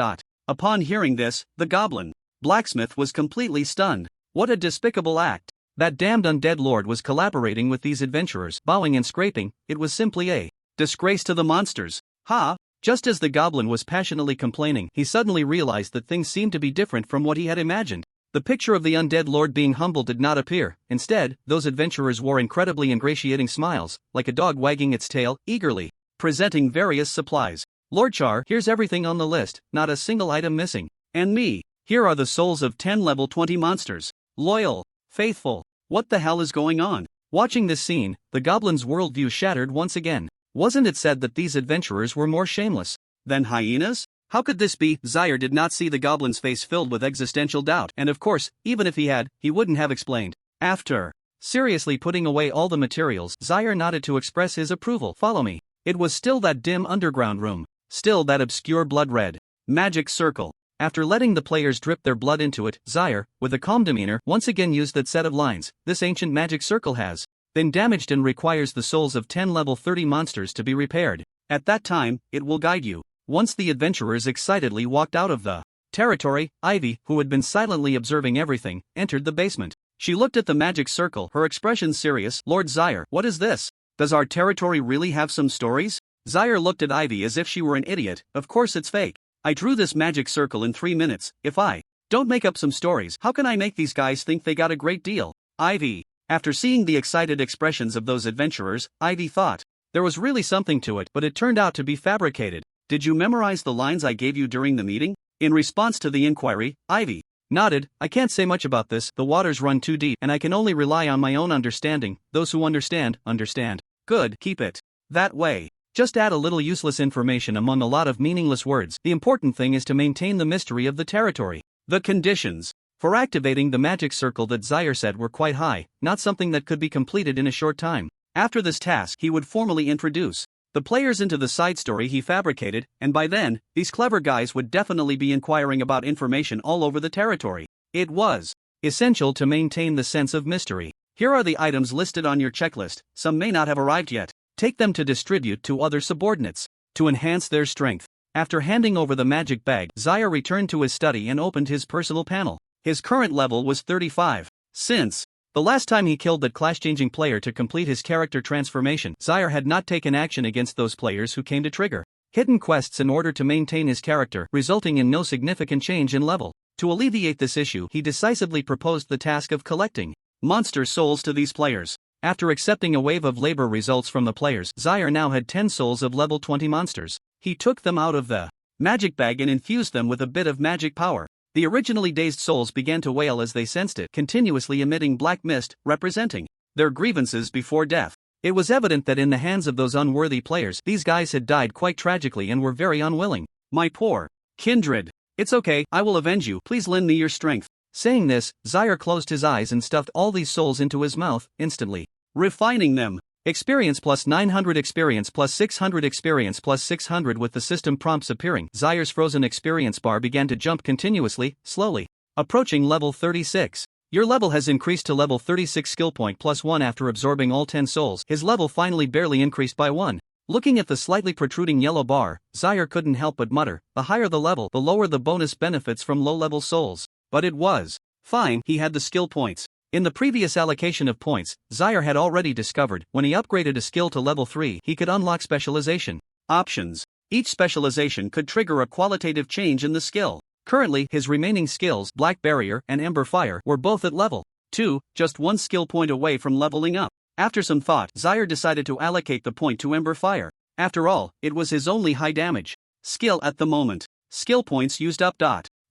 Upon hearing this, the goblin blacksmith was completely stunned. What a despicable act! That damned undead lord was collaborating with these adventurers, bowing and scraping. It was simply a disgrace to the monsters. Ha! Just as the goblin was passionately complaining, he suddenly realized that things seemed to be different from what he had imagined. The picture of the undead lord being humble did not appear. Instead, those adventurers wore incredibly ingratiating smiles, like a dog wagging its tail, eagerly presenting various supplies. Lord Char, here's everything on the list, not a single item missing. And me, here are the souls of 10 level 20 monsters. Loyal, faithful. What the hell is going on? Watching this scene, the goblin's worldview shattered once again. Wasn't it said that these adventurers were more shameless than hyenas? How could this be? Zyre did not see the goblin's face filled with existential doubt, and of course, even if he had, he wouldn't have explained. After seriously putting away all the materials, Zyre nodded to express his approval. Follow me. It was still that dim underground room. Still that obscure blood-red magic circle. After letting the players drip their blood into it, Zyre, with a calm demeanor, once again used that set of lines. This ancient magic circle has been damaged and requires the souls of 10 level 30 monsters to be repaired. At that time, it will guide you. Once the adventurers excitedly walked out of the territory, Ivy, who had been silently observing everything, entered the basement. She looked at the magic circle, her expression serious. Lord Zyre, what is this? Does our territory really have some stories? Zyre looked at Ivy as if she were an idiot. Of course it's fake. I drew this magic circle in 3 minutes. If I don't make up some stories, how can I make these guys think they got a great deal? Ivy. After seeing the excited expressions of those adventurers, Ivy thought there was really something to it, but it turned out to be fabricated. Did you memorize the lines I gave you during the meeting? In response to the inquiry, Ivy nodded. I can't say much about this, the waters run too deep, and I can only rely on my own understanding. Those who understand, understand. Good, keep it that way. Just add a little useless information among a lot of meaningless words. The important thing is to maintain the mystery of the territory. The conditions for activating the magic circle that Zyre said were quite high, not something that could be completed in a short time. After this task, he would formally introduce the players into the side story he fabricated, and by then, these clever guys would definitely be inquiring about information all over the territory. It was essential to maintain the sense of mystery. Here are the items listed on your checklist. Some may not have arrived yet. Take them to distribute to other subordinates to enhance their strength. After handing over the magic bag, Zyre returned to his study and opened his personal panel. His current level was 35. Since the last time he killed that class-changing player to complete his character transformation, Zyre had not taken action against those players who came to trigger hidden quests in order to maintain his character, resulting in no significant change in level. To alleviate this issue, he decisively proposed the task of collecting monster souls to these players. After accepting a wave of labor results from the players, Zyre now had 10 souls of level 20 monsters. He took them out of the magic bag and infused them with a bit of magic power. The originally dazed souls began to wail as they sensed it, continuously emitting black mist, representing their grievances before death. It was evident that in the hands of those unworthy players, these guys had died quite tragically and were very unwilling. My poor kindred. It's okay, I will avenge you, please lend me your strength. Saying this, Zyre closed his eyes and stuffed all these souls into his mouth, instantly refining them. Experience plus 900 experience plus 600 experience plus 600 with the system prompts appearing. Zyre's frozen experience bar began to jump continuously, slowly approaching level 36. Your level has increased to level 36 skill point plus 1 after absorbing all 10 souls. His level finally barely increased by 1. Looking at the slightly protruding yellow bar, Zyre couldn't help but mutter, the higher the level, the lower the bonus benefits from low-level souls. But it was fine, he had the skill points. In the previous allocation of points, Zyre had already discovered, when he upgraded a skill to level 3, he could unlock specialization options. Each specialization could trigger a qualitative change in the skill. Currently, his remaining skills, Black Barrier and Ember Fire, were both at level 2, just one skill point away from leveling up. After some thought, Zyre decided to allocate the point to Ember Fire. After all, it was his only high damage skill at the moment. Skill points used up.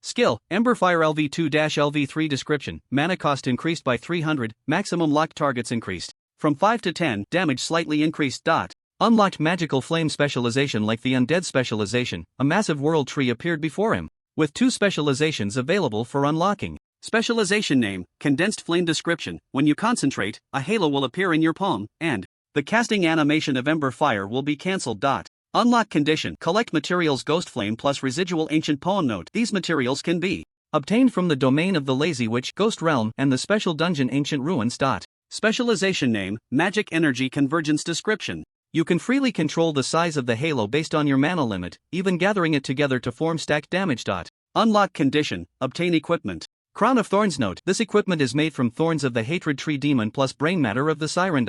Skill, Ember Fire Lv.2-Lv.3 description, mana cost increased by 300, maximum locked targets increased from 5 to 10, damage slightly increased. Unlocked magical flame specialization like the Undead specialization, a massive world tree appeared before him, with 2 specializations available for unlocking. Specialization name, condensed flame description, when you concentrate, a halo will appear in your palm, and The casting animation of Ember Fire will be cancelled. Unlock condition: collect materials Ghost Flame plus residual ancient poem. Note: these materials can be obtained from the domain of the Lazy Witch Ghost Realm and the special dungeon Ancient Ruins. Specialization name: Magic Energy Convergence. Description: you can freely control the size of the halo based on your mana limit, even gathering it together to form stacked damage. Unlock condition: obtain equipment. Crown of Thorns. Note: this equipment is made from thorns of the Hatred Tree Demon plus brain matter of the Siren.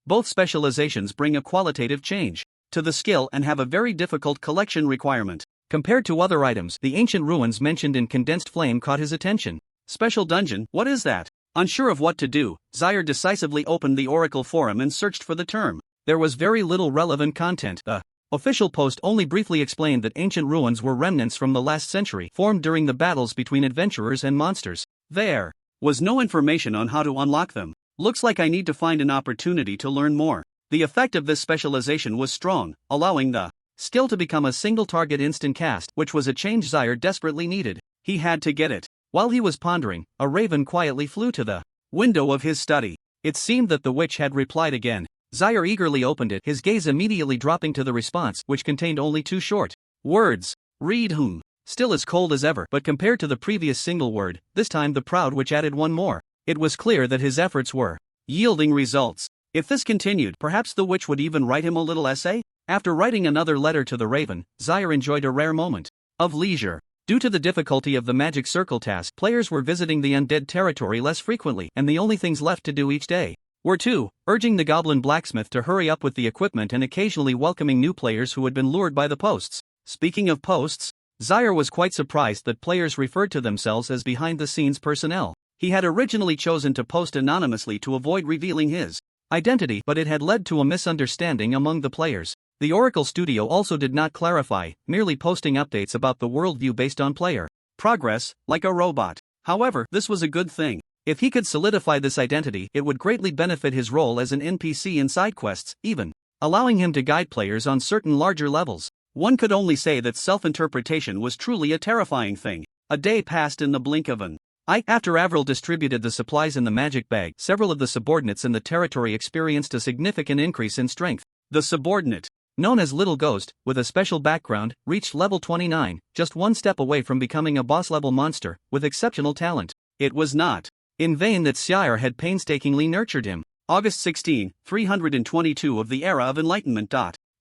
Both specializations bring a qualitative change to the skill and have a very difficult collection requirement. Compared to other items, the ancient ruins mentioned in Condensed Flame caught his attention. Special dungeon, what is that? Unsure of what to do, Zyre decisively opened the Oracle forum and searched for the term. There was very little relevant content. The official post only briefly explained that ancient ruins were remnants from the last century, formed during the battles between adventurers and monsters. There was no information on how to unlock them. Looks like I need to find an opportunity to learn more. The effect of this specialization was strong, allowing the skill to become a single target instant cast, which was a change Zyre desperately needed. He had to get it. While he was pondering, a raven quietly flew to the window of his study. It seemed that the witch had replied again. Zyre eagerly opened it, his gaze immediately dropping to the response, which contained only 2 short words. Read whom. Still as cold as ever, but compared to the previous single word, this time the proud witch added one more. It was clear that his efforts were yielding results. If this continued, perhaps the witch would even write him a little essay? After writing another letter to the raven, Zyre enjoyed a rare moment of leisure. Due to the difficulty of the magic circle task, players were visiting the undead territory less frequently, and the only things left to do each day were 2, urging the goblin blacksmith to hurry up with the equipment and occasionally welcoming new players who had been lured by the posts. Speaking of posts, Zyre was quite surprised that players referred to themselves as behind-the-scenes personnel. He had originally chosen to post anonymously to avoid revealing his identity, but it had led to a misunderstanding among the players. The Oracle Studio also did not clarify, merely posting updates about the worldview based on player progress, like a robot. However, this was a good thing. If he could solidify this identity, it would greatly benefit his role as an NPC in side quests, even allowing him to guide players on certain larger levels. One could only say that self-interpretation was truly a terrifying thing. A day passed in the blink of an eye. After Avril distributed the supplies in the magic bag, several of the subordinates in the territory experienced a significant increase in strength. The subordinate, known as Little Ghost, with a special background, reached level 29, just one step away from becoming a boss-level monster, with exceptional talent. It was not in vain that Zyre had painstakingly nurtured him. August 16, 322 of the Era of Enlightenment.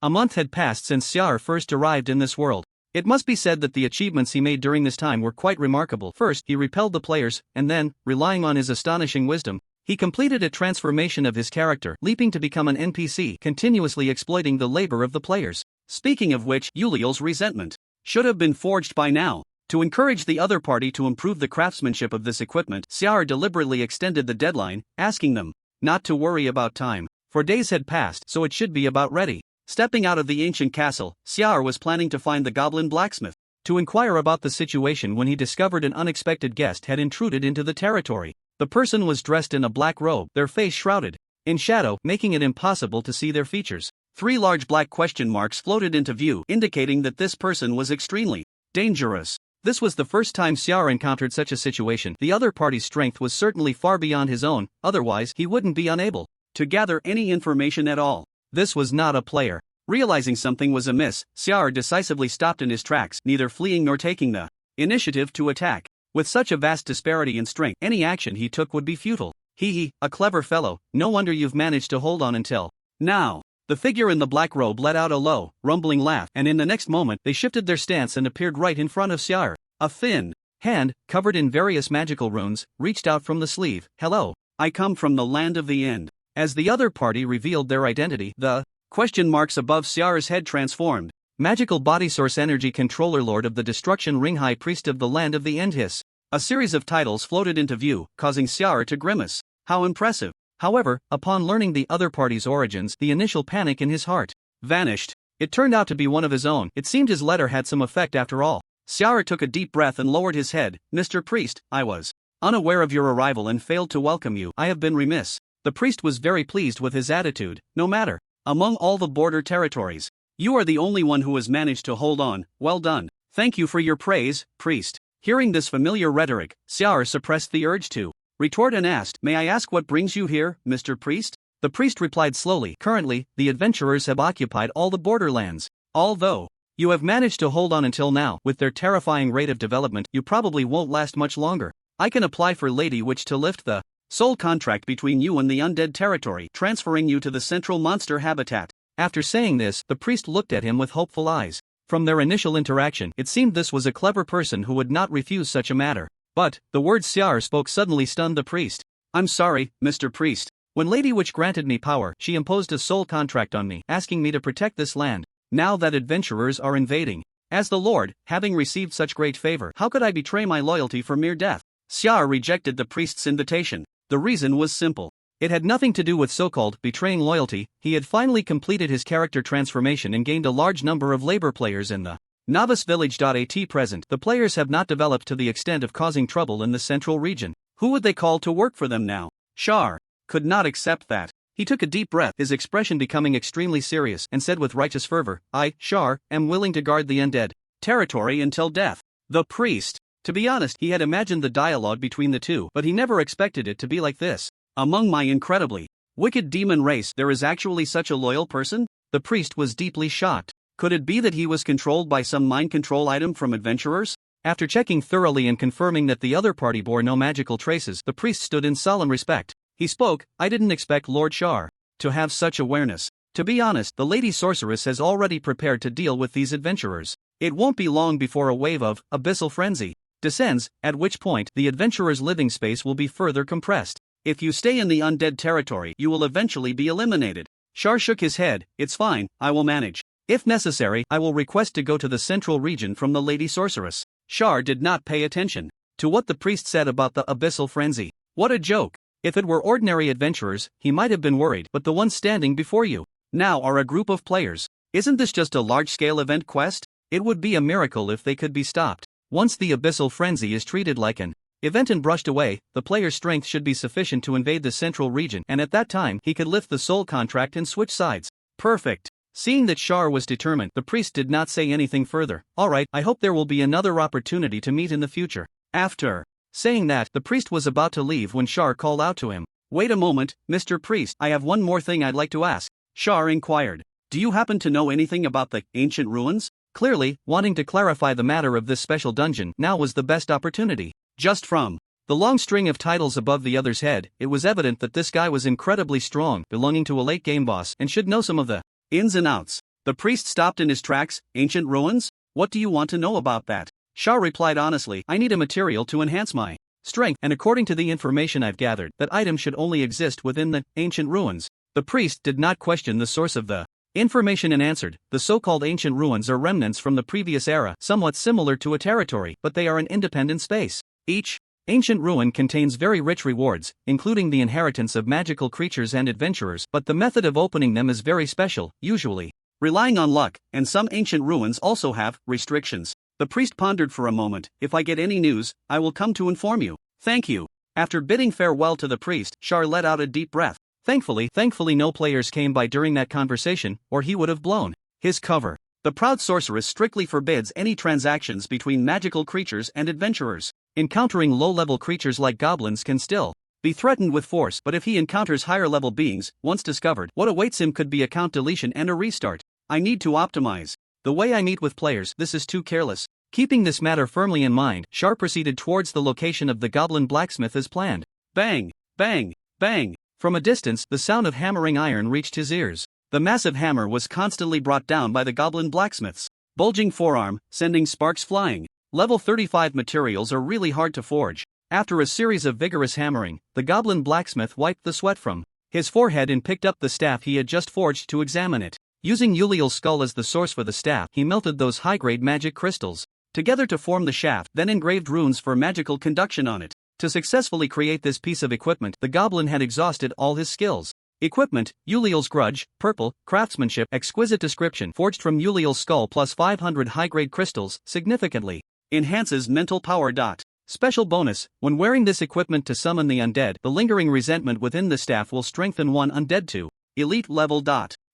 A month had passed since Zyre first arrived in this world. It must be said that the achievements he made during this time were quite remarkable. First, he repelled the players, and then, relying on his astonishing wisdom, he completed a transformation of his character, leaping to become an NPC, continuously exploiting the labor of the players. Speaking of which, Uliel's resentment should have been forged by now. To encourage the other party to improve the craftsmanship of this equipment, Zyre deliberately extended the deadline, asking them not to worry about time, for days had passed, so it should be about ready. Stepping out of the ancient castle, Zyre was planning to find the goblin blacksmith to inquire about the situation when he discovered an unexpected guest had intruded into the territory. The person was dressed in a black robe, their face shrouded in shadow, making it impossible to see their features. 3 large black question marks floated into view, indicating that this person was extremely dangerous. This was the first time Zyre encountered such a situation. The other party's strength was certainly far beyond his own, otherwise he wouldn't be unable to gather any information at all. This was not a player. Realizing something was amiss, Zyre decisively stopped in his tracks, neither fleeing nor taking the initiative to attack. With such a vast disparity in strength, any action he took would be futile. A clever fellow, no wonder you've managed to hold on until now. The figure in the black robe let out a low, rumbling laugh, and in the next moment they shifted their stance and appeared right in front of Zyre. A thin hand, covered in various magical runes, reached out from the sleeve. Hello, I come from the land of the end. As the other party revealed their identity, the question marks above Zyre's head transformed. Magical body source energy controller, Lord of the Destruction Ring, High Priest of the Land of the End. A series of titles floated into view, causing Zyre to grimace. How impressive. However, upon learning the other party's origins, the initial panic in his heart vanished. It turned out to be one of his own. It seemed his letter had some effect after all. Zyre took a deep breath and lowered his head. Mr. Priest, I was unaware of your arrival and failed to welcome you. I have been remiss. The priest was very pleased with his attitude. No matter. Among all the border territories, you are the only one who has managed to hold on. Well done. Thank you for your praise, priest. Hearing this familiar rhetoric, Zyre suppressed the urge to retort and asked, May I ask what brings you here, Mr. Priest? The priest replied slowly, currently, the adventurers have occupied all the borderlands. Although you have managed to hold on until now, with their terrifying rate of development, you probably won't last much longer. I can apply for Lady Witch to lift the soul contract between you and the undead territory, transferring you to the central monster habitat. After saying this, the priest looked at him with hopeful eyes. From their initial interaction, it seemed this was a clever person who would not refuse such a matter. But the words Xiar spoke suddenly stunned the priest. I'm sorry, Mr. Priest. When Lady Witch granted me power, she imposed a soul contract on me, asking me to protect this land. Now that adventurers are invading, as the Lord, having received such great favor, how could I betray my loyalty for mere death? Xiar rejected the priest's invitation. The reason was simple. It had nothing to do with so-called betraying loyalty. He had finally completed his character transformation and gained a large number of labor players in the novice village. At present, the players have not developed to the extent of causing trouble in the central region. Who would they call to work for them now? Xiar could not accept that. He took a deep breath, his expression becoming extremely serious, and said with righteous fervor, I, Xiar, am willing to guard the undead territory until death. The priest. To be honest, he had imagined the dialogue between the two, but he never expected it to be like this. Among my incredibly wicked demon race, there is actually such a loyal person? The priest was deeply shocked. Could it be that he was controlled by some mind control item from adventurers? After checking thoroughly and confirming that the other party bore no magical traces, the priest stood in solemn respect. He spoke, I didn't expect Lord Xiar to have such awareness. To be honest, the Lady Sorceress has already prepared to deal with these adventurers. It won't be long before a wave of abyssal frenzy descends, at which point the adventurers' living space will be further compressed. If you stay in the undead territory, you will eventually be eliminated. Xiar shook his head. It's fine, I will manage. If necessary, I will request to go to the central region from the Lady Sorceress. Xiar did not pay attention to what the priest said about the abyssal frenzy. What a joke. If it were ordinary adventurers, he might have been worried, but the ones standing before you now are a group of players. Isn't this just a large-scale event quest? It would be a miracle if they could be stopped. Once the abyssal frenzy is treated like an event and brushed away, the player's strength should be sufficient to invade the central region, and at that time he could lift the soul contract and switch sides. Perfect. Seeing that Xiar was determined, the priest did not say anything further. Alright, I hope there will be another opportunity to meet in the future. After saying that, the priest was about to leave when Xiar called out to him. Wait a moment, Mr. Priest, I have one more thing I'd like to ask. Xiar inquired. Do you happen to know anything about the ancient ruins? Clearly, wanting to clarify the matter of this special dungeon, now was the best opportunity. Just from the long string of titles above the other's head, it was evident that this guy was incredibly strong, belonging to a late-game boss, and should know some of the ins and outs. The priest stopped in his tracks. Ancient ruins? What do you want to know about that? Xiar replied honestly, I need a material to enhance my strength, and according to the information I've gathered, that item should only exist within the ancient ruins. The priest did not question the source of the information and answered, the so-called ancient ruins are remnants from the previous era, somewhat similar to a territory, but they are an independent space. Each ancient ruin contains very rich rewards, including the inheritance of magical creatures and adventurers, but the method of opening them is very special, usually relying on luck, and some ancient ruins also have restrictions. The priest pondered for a moment. If I get any news, I will come to inform you. Thank you. After bidding farewell to the priest, Xiar let out a deep breath. Thankfully no players came by during that conversation, or he would have blown his cover. The proud sorceress strictly forbids any transactions between magical creatures and adventurers. Encountering low-level creatures like goblins can still be threatened with force, but if he encounters higher-level beings, once discovered, what awaits him could be account deletion and a restart. I need to optimize the way I meet with players. This is too careless. Keeping this matter firmly in mind, Xiar proceeded towards the location of the goblin blacksmith as planned. Bang! Bang! Bang! From a distance, the sound of hammering iron reached his ears. The massive hammer was constantly brought down by the goblin blacksmith's bulging forearm, sending sparks flying. Level 35 materials are really hard to forge. After a series of vigorous hammering, the goblin blacksmith wiped the sweat from his forehead and picked up the staff he had just forged to examine it. Using Yuliel's skull as the source for the staff, he melted those high-grade magic crystals together to form the shaft, then engraved runes for magical conduction on it. To successfully create this piece of equipment, the goblin had exhausted all his skills. Equipment: Yuliel's grudge, purple, craftsmanship, exquisite description, forged from Yuliel's skull plus 500 high-grade crystals, significantly enhances mental power. Special bonus: when wearing this equipment to summon the undead, the lingering resentment within the staff will strengthen one undead to elite level.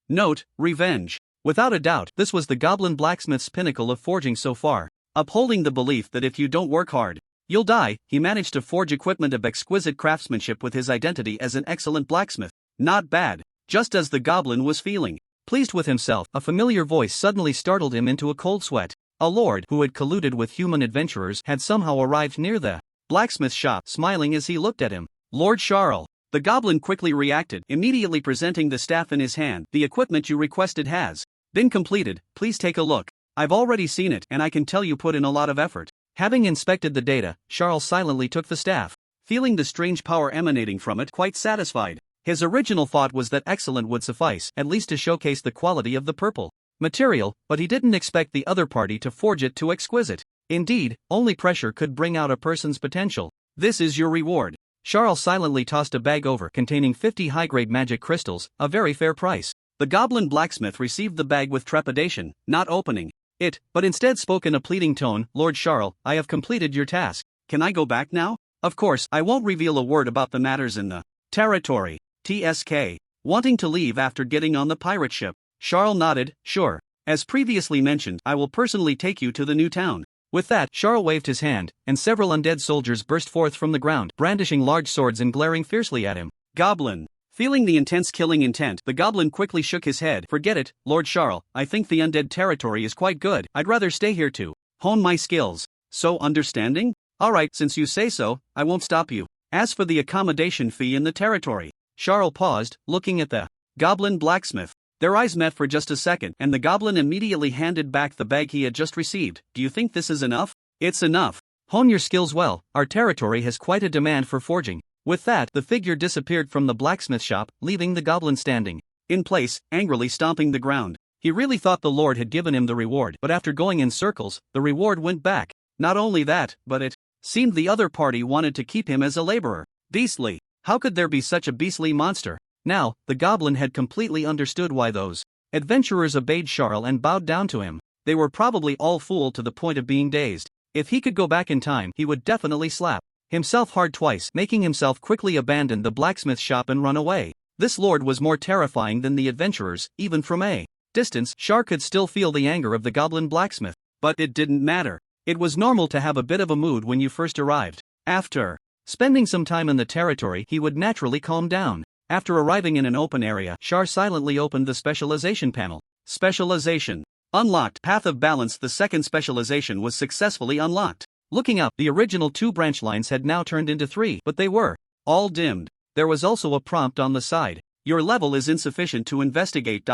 Note: revenge. Without a doubt, this was the goblin blacksmith's pinnacle of forging so far. Upholding the belief that if you don't work hard, you'll die, he managed to forge equipment of exquisite craftsmanship with his identity as an excellent blacksmith. Not bad. just as the goblin was feeling pleased with himself, a familiar voice suddenly startled him into a cold sweat. A lord who had colluded with human adventurers had somehow arrived near the blacksmith shop, smiling as he looked at him. Lord Charles. The goblin quickly reacted, immediately presenting the staff in his hand. The equipment you requested has been completed, please take a look. I've already seen it, and I can tell you put in a lot of effort. Having inspected the data, Charles silently took the staff, feeling the strange power emanating from it, quite satisfied. His original thought was that excellent would suffice, at least to showcase the quality of the purple material, but he didn't expect the other party to forge it to exquisite. Indeed, only pressure could bring out a person's potential. This is your reward. Charles silently tossed a bag over containing 50 high-grade magic crystals, a very fair price. The goblin blacksmith received the bag with trepidation, not opening it, but instead spoke in a pleading tone. Lord Charles, I have completed your task. Can I go back now? Of course, I won't reveal a word about the matters in the territory. TSK. Wanting to leave after getting on the pirate ship, Charles nodded, sure. As previously mentioned, I will personally take you to the new town. With that, Charles waved his hand, and several undead soldiers burst forth from the ground, brandishing large swords and glaring fiercely at him. Goblin. Feeling the intense killing intent, the goblin quickly shook his head. Forget it, Lord Charles, I think the undead territory is quite good. I'd rather stay here to hone my skills. So understanding? Alright, since you say so, I won't stop you. As for the accommodation fee in the territory, Charles paused, looking at the goblin blacksmith. Their eyes met for just a second, and the goblin immediately handed back the bag he had just received. Do you think this is enough? It's enough. Hone your skills well, our territory has quite a demand for forging. With that, the figure disappeared from the blacksmith shop, leaving the goblin standing in place, angrily stomping the ground. He really thought the lord had given him the reward, but after going in circles, the reward went back. Not only that, but it seemed the other party wanted to keep him as a laborer. Beastly. How could there be such a beastly monster? Now, the goblin had completely understood why those adventurers obeyed Charles and bowed down to him. They were probably all fooled to the point of being dazed. If he could go back in time, he would definitely slap himself hard twice, making himself quickly abandon the blacksmith shop and run away. This lord was more terrifying than the adventurers, even from a distance. Charles could still feel the anger of the goblin blacksmith, but it didn't matter. It was normal to have a bit of a mood when you first arrived. After spending some time in the territory, he would naturally calm down. After arriving in an open area, Charles silently opened the specialization panel. Specialization Unlocked. Path of Balance. The second specialization was successfully unlocked. Looking up, the original 2 branch lines had now turned into 3, but they were all dimmed. There was also a prompt on the side. Your level is insufficient to investigate.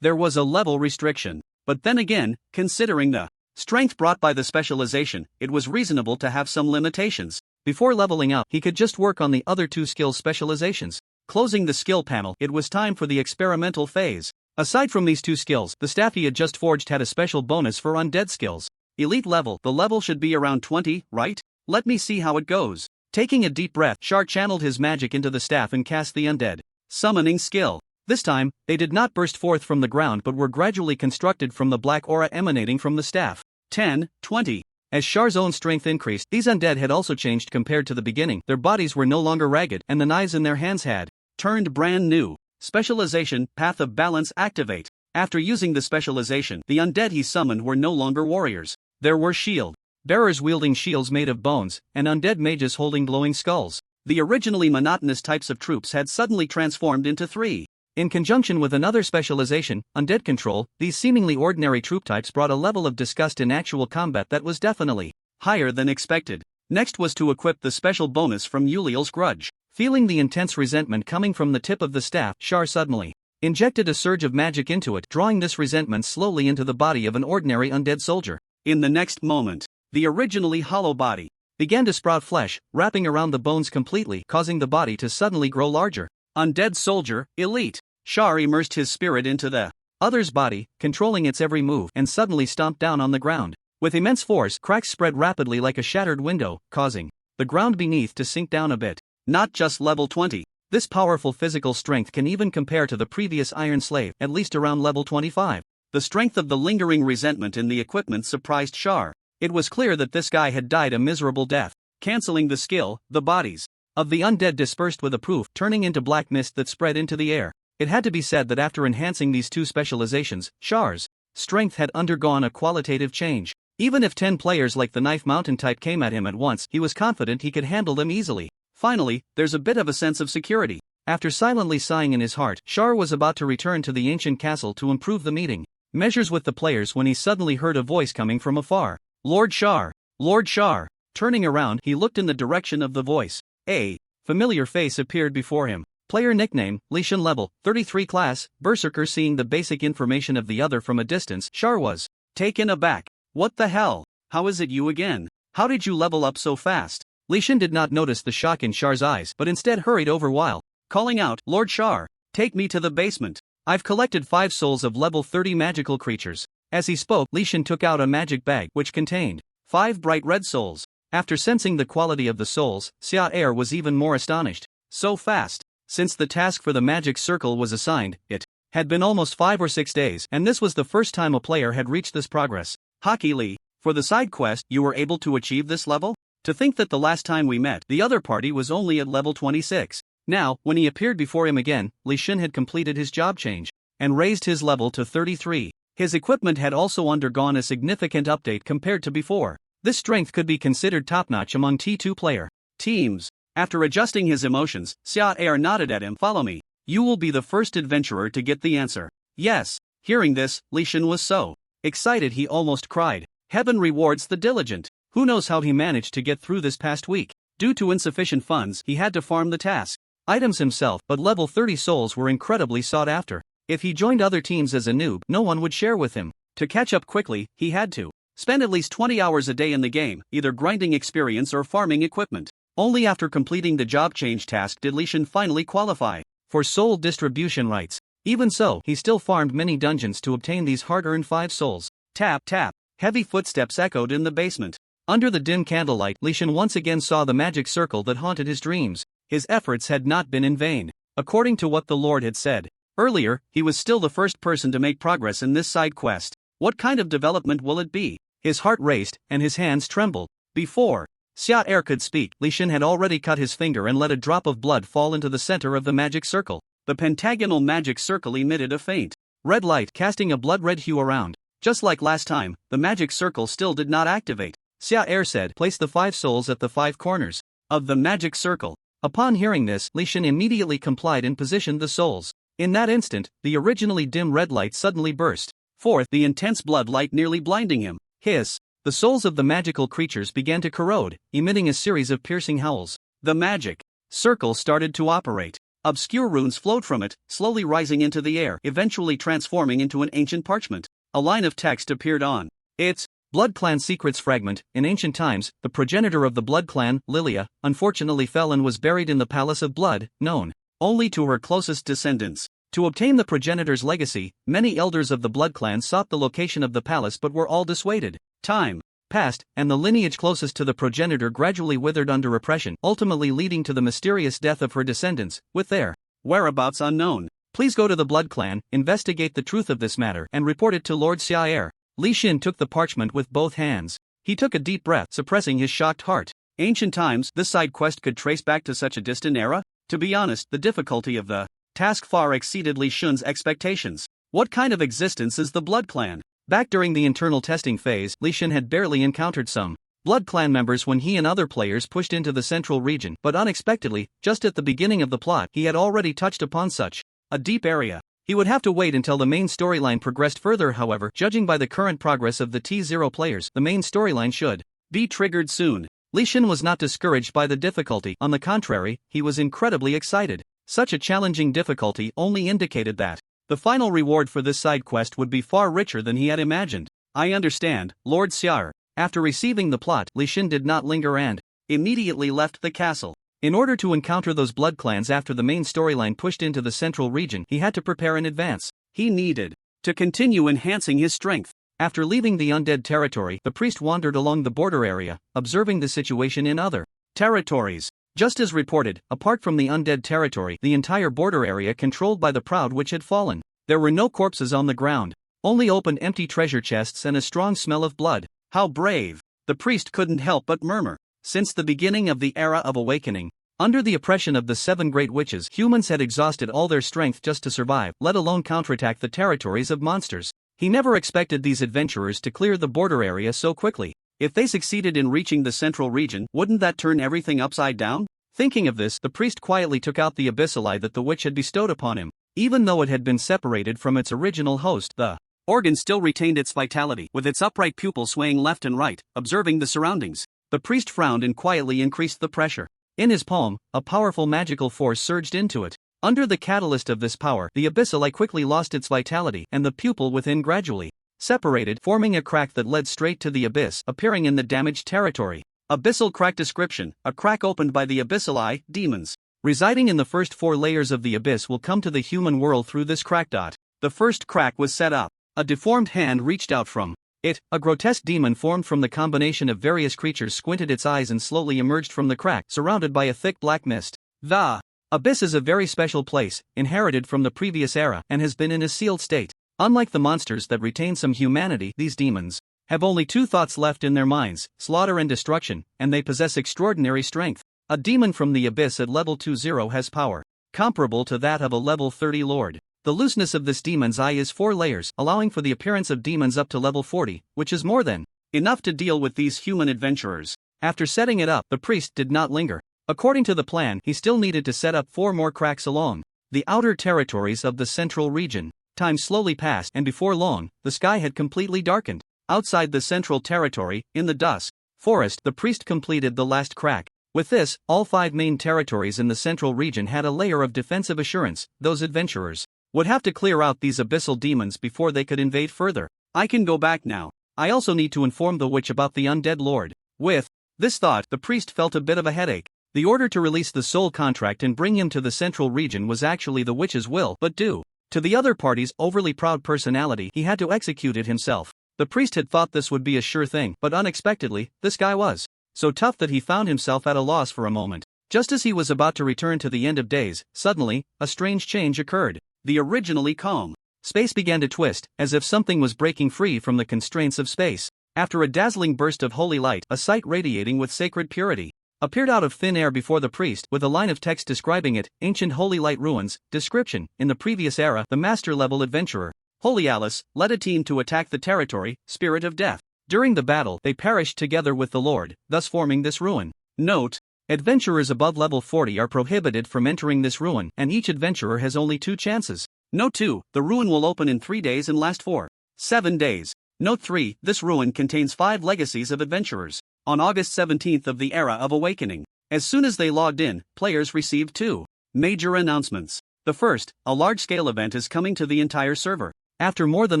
There was a level restriction. But then again, considering the strength brought by the specialization, it was reasonable to have some limitations. Before leveling up, he could just work on the other 2 skill specializations. Closing the skill panel, it was time for the experimental phase. Aside from these 2 skills, the staff he had just forged had a special bonus for undead skills. Elite level. The level should be around 20, right? Let me see how it goes. Taking a deep breath, Charles channeled his magic into the staff and cast the undead summoning skill. This time, they did not burst forth from the ground but were gradually constructed from the black aura emanating from the staff. 10, 20. As Char's own strength increased, these undead had also changed compared to the beginning. Their bodies were no longer ragged, and the knives in their hands had turned brand new. Specialization. Path of Balance. Activate. After using the specialization, the undead he summoned were no longer warriors. There were shield bearers wielding shields made of bones, and undead mages holding glowing skulls. The originally monotonous types of troops had suddenly transformed into 3. In conjunction with another specialization, Undead Control, these seemingly ordinary troop types brought a level of disgust in actual combat that was definitely higher than expected. Next was to equip the special bonus from Uliel's Grudge. Feeling the intense resentment coming from the tip of the staff, Char suddenly injected a surge of magic into it, drawing this resentment slowly into the body of an ordinary undead soldier. In the next moment, the originally hollow body began to sprout flesh, wrapping around the bones completely, causing the body to suddenly grow larger. Undead soldier, elite. Char immersed his spirit into the other's body, controlling its every move, and suddenly stomped down on the ground. With immense force, cracks spread rapidly like a shattered window, causing the ground beneath to sink down a bit. Not just level 20. This powerful physical strength can even compare to the previous Iron Slave, at least around level 25. The strength of the lingering resentment in the equipment surprised Char. It was clear that this guy had died a miserable death. Canceling the skill, the bodies of the undead dispersed with a poof, turning into black mist that spread into the air. It had to be said that after enhancing these 2 specializations, Char's strength had undergone a qualitative change. Even if 10 players like the Knife Mountain type came at him at once, he was confident he could handle them easily. Finally, there's a bit of a sense of security. After silently sighing in his heart, Shar was about to return to the ancient castle to improve the meeting measures with the players when he suddenly heard a voice coming from afar. Lord Shar! Lord Shar! Turning around, he looked in the direction of the voice. A familiar face appeared before him. Player nickname, Leysan level 33 class, Berserker. Seeing the basic information of the other from a distance, Shar was taken aback. What the hell? How is it you again? How did you level up so fast? Leysan did not notice the shock in Shar's eyes but instead hurried over while calling out, Lord Shar, take me to the basement. I've collected 5 souls of level 30 magical creatures. As he spoke, Leysan took out a magic bag which contained 5 bright red souls. After sensing the quality of the souls, Xiaer was even more astonished. So fast. Since the task for the magic circle was assigned, it had been almost 5 or 6 days, and this was the first time a player had reached this progress. Hockey Lee, for the side quest, you were able to achieve this level? To think that the last time we met, the other party was only at level 26. Now, when he appeared before him again, Leysan had completed his job change and raised his level to 33. His equipment had also undergone a significant update compared to before. This strength could be considered top-notch among T2 player teams. After adjusting his emotions, Xiaer nodded at him. Follow me. You will be the first adventurer to get the answer. Yes. Hearing this, Leysan was so excited he almost cried. Heaven rewards the diligent. Who knows how he managed to get through this past week? Due to insufficient funds, he had to farm the task items himself, but level 30 souls were incredibly sought after. If he joined other teams as a noob, no one would share with him. To catch up quickly, he had to spend at least 20 hours a day in the game, either grinding experience or farming equipment. Only after completing the job change task did Leysan finally qualify for soul distribution rights. Even so, he still farmed many dungeons to obtain these hard-earned 5 souls. Tap, tap. Heavy footsteps echoed in the basement. Under the dim candlelight, Leysan once again saw the magic circle that haunted his dreams. His efforts had not been in vain. According to what the Lord had said earlier, he was still the first person to make progress in this side quest. What kind of development will it be? His heart raced, and his hands trembled. Before Xiaer could speak, Leysan had already cut his finger and let a drop of blood fall into the center of the magic circle. The pentagonal magic circle emitted a faint red light, casting a blood-red hue around. Just like last time, the magic circle still did not activate. Xiaer said, place the 5 souls at the 5 corners of the magic circle. Upon hearing this, Leysan immediately complied and positioned the souls. In that instant, the originally dim red light suddenly burst forth, the intense blood light nearly blinding him. Hiss! The souls of the magical creatures began to corrode, emitting a series of piercing howls. The magic circle started to operate. Obscure runes flowed from it, slowly rising into the air, eventually transforming into an ancient parchment. A line of text appeared on its Blood Clan Secrets fragment. In ancient times, the progenitor of the Blood Clan, Lilia, unfortunately fell and was buried in the Palace of Blood, known only to her closest descendants. To obtain the progenitor's legacy, many elders of the Blood Clan sought the location of the palace but were all dissuaded. Time passed, and the lineage closest to the progenitor gradually withered under repression, ultimately leading to the mysterious death of her descendants, with their whereabouts unknown. Please go to the Blood Clan, investigate the truth of this matter, and report it to Lord Xiaer. Leysan took the parchment with both hands. He took a deep breath, suppressing his shocked heart. Ancient times, this side quest could trace back to such a distant era? To be honest, the difficulty of the task far exceeded Leysan's expectations. What kind of existence is the Blood Clan? Back during the internal testing phase, Leysan had barely encountered some Blood Clan members when he and other players pushed into the central region, but unexpectedly, just at the beginning of the plot, he had already touched upon such a deep area. He would have to wait until the main storyline progressed further. However, judging by the current progress of the T0 players, the main storyline should be triggered soon. Leysan was not discouraged by the difficulty. On the contrary, he was incredibly excited. Such a challenging difficulty only indicated that the final reward for this side quest would be far richer than he had imagined. I understand, Lord Xiaer. After receiving the plot, Leysan did not linger and immediately left the castle. In order to encounter those blood clans after the main storyline pushed into the central region, he had to prepare in advance. He needed to continue enhancing his strength. After leaving the Undead territory, the priest wandered along the border area, observing the situation in other territories. Just as reported, apart from the Undead territory, the entire border area controlled by the Proud Witch had fallen. There were no corpses on the ground, only open empty treasure chests and a strong smell of blood. How brave! The priest couldn't help but murmur. Since the beginning of the Era of Awakening, under the oppression of the 7 Great Witches, humans had exhausted all their strength just to survive, let alone counterattack the territories of monsters. He never expected these adventurers to clear the border area so quickly. If they succeeded in reaching the central region, wouldn't that turn everything upside down? Thinking of this, the priest quietly took out the abyssal eye that the witch had bestowed upon him. Even though it had been separated from its original host, the organ still retained its vitality, with its upright pupil swaying left and right, observing the surroundings. The priest frowned and quietly increased the pressure. In his palm, a powerful magical force surged into it. Under the catalyst of this power, the abyssal eye quickly lost its vitality, and the pupil within gradually separated, forming a crack that led straight to the abyss, appearing in the damaged territory. Abyssal crack description: a crack opened by the abyssal eye, demons residing in the first 4 layers of the abyss will come to the human world through this crack. The first crack was set up. A deformed hand reached out from it. A grotesque demon formed from the combination of various creatures squinted its eyes and slowly emerged from the crack, surrounded by a thick black mist. The abyss is a very special place, inherited from the previous era, and has been in a sealed state. Unlike the monsters that retain some humanity, these demons have only 2 thoughts left in their minds: slaughter and destruction, and they possess extraordinary strength. A demon from the abyss at level 20 has power comparable to that of a level 30 lord. The looseness of this demon's eye is 4 layers, allowing for the appearance of demons up to level 40, which is more than enough to deal with these human adventurers. After setting it up, the priest did not linger. According to the plan, he still needed to set up 4 more cracks along the outer territories of the central region. Time slowly passed, and before long, the sky had completely darkened. Outside the central territory, in the dusk forest, the priest completed the last crack. With this, all 5 main territories in the central region had a layer of defensive assurance. Those adventurers would have to clear out these abyssal demons before they could invade further. I can go back now. I also need to inform the witch about the undead lord. With this thought, the priest felt a bit of a headache. The order to release the soul contract and bring him to the central region was actually the witch's will, but due to the other party's overly proud personality, he had to execute it himself. The priest had thought this would be a sure thing, but unexpectedly, this guy was so tough that he found himself at a loss for a moment. Just as he was about to return to the end of days, suddenly, a strange change occurred. The originally calm space began to twist, as if something was breaking free from the constraints of space. After a dazzling burst of holy light, a sight radiating with sacred purity appeared out of thin air before the priest, with a line of text describing it: Ancient Holy Light Ruins. Description: in the previous era, the master-level adventurer, Holy Alice, led a team to attack the territory, Spirit of Death. During the battle, they perished together with the Lord, thus forming this ruin. Note: adventurers above level 40 are prohibited from entering this ruin, and each adventurer has only 2 chances. Note 2: the ruin will open in 3 days and last for 7 days. Note 3: this ruin contains 5 legacies of adventurers. On August 17th of the Era of Awakening, as soon as they logged in, players received 2 major announcements. The first: a large-scale event is coming to the entire server. After more than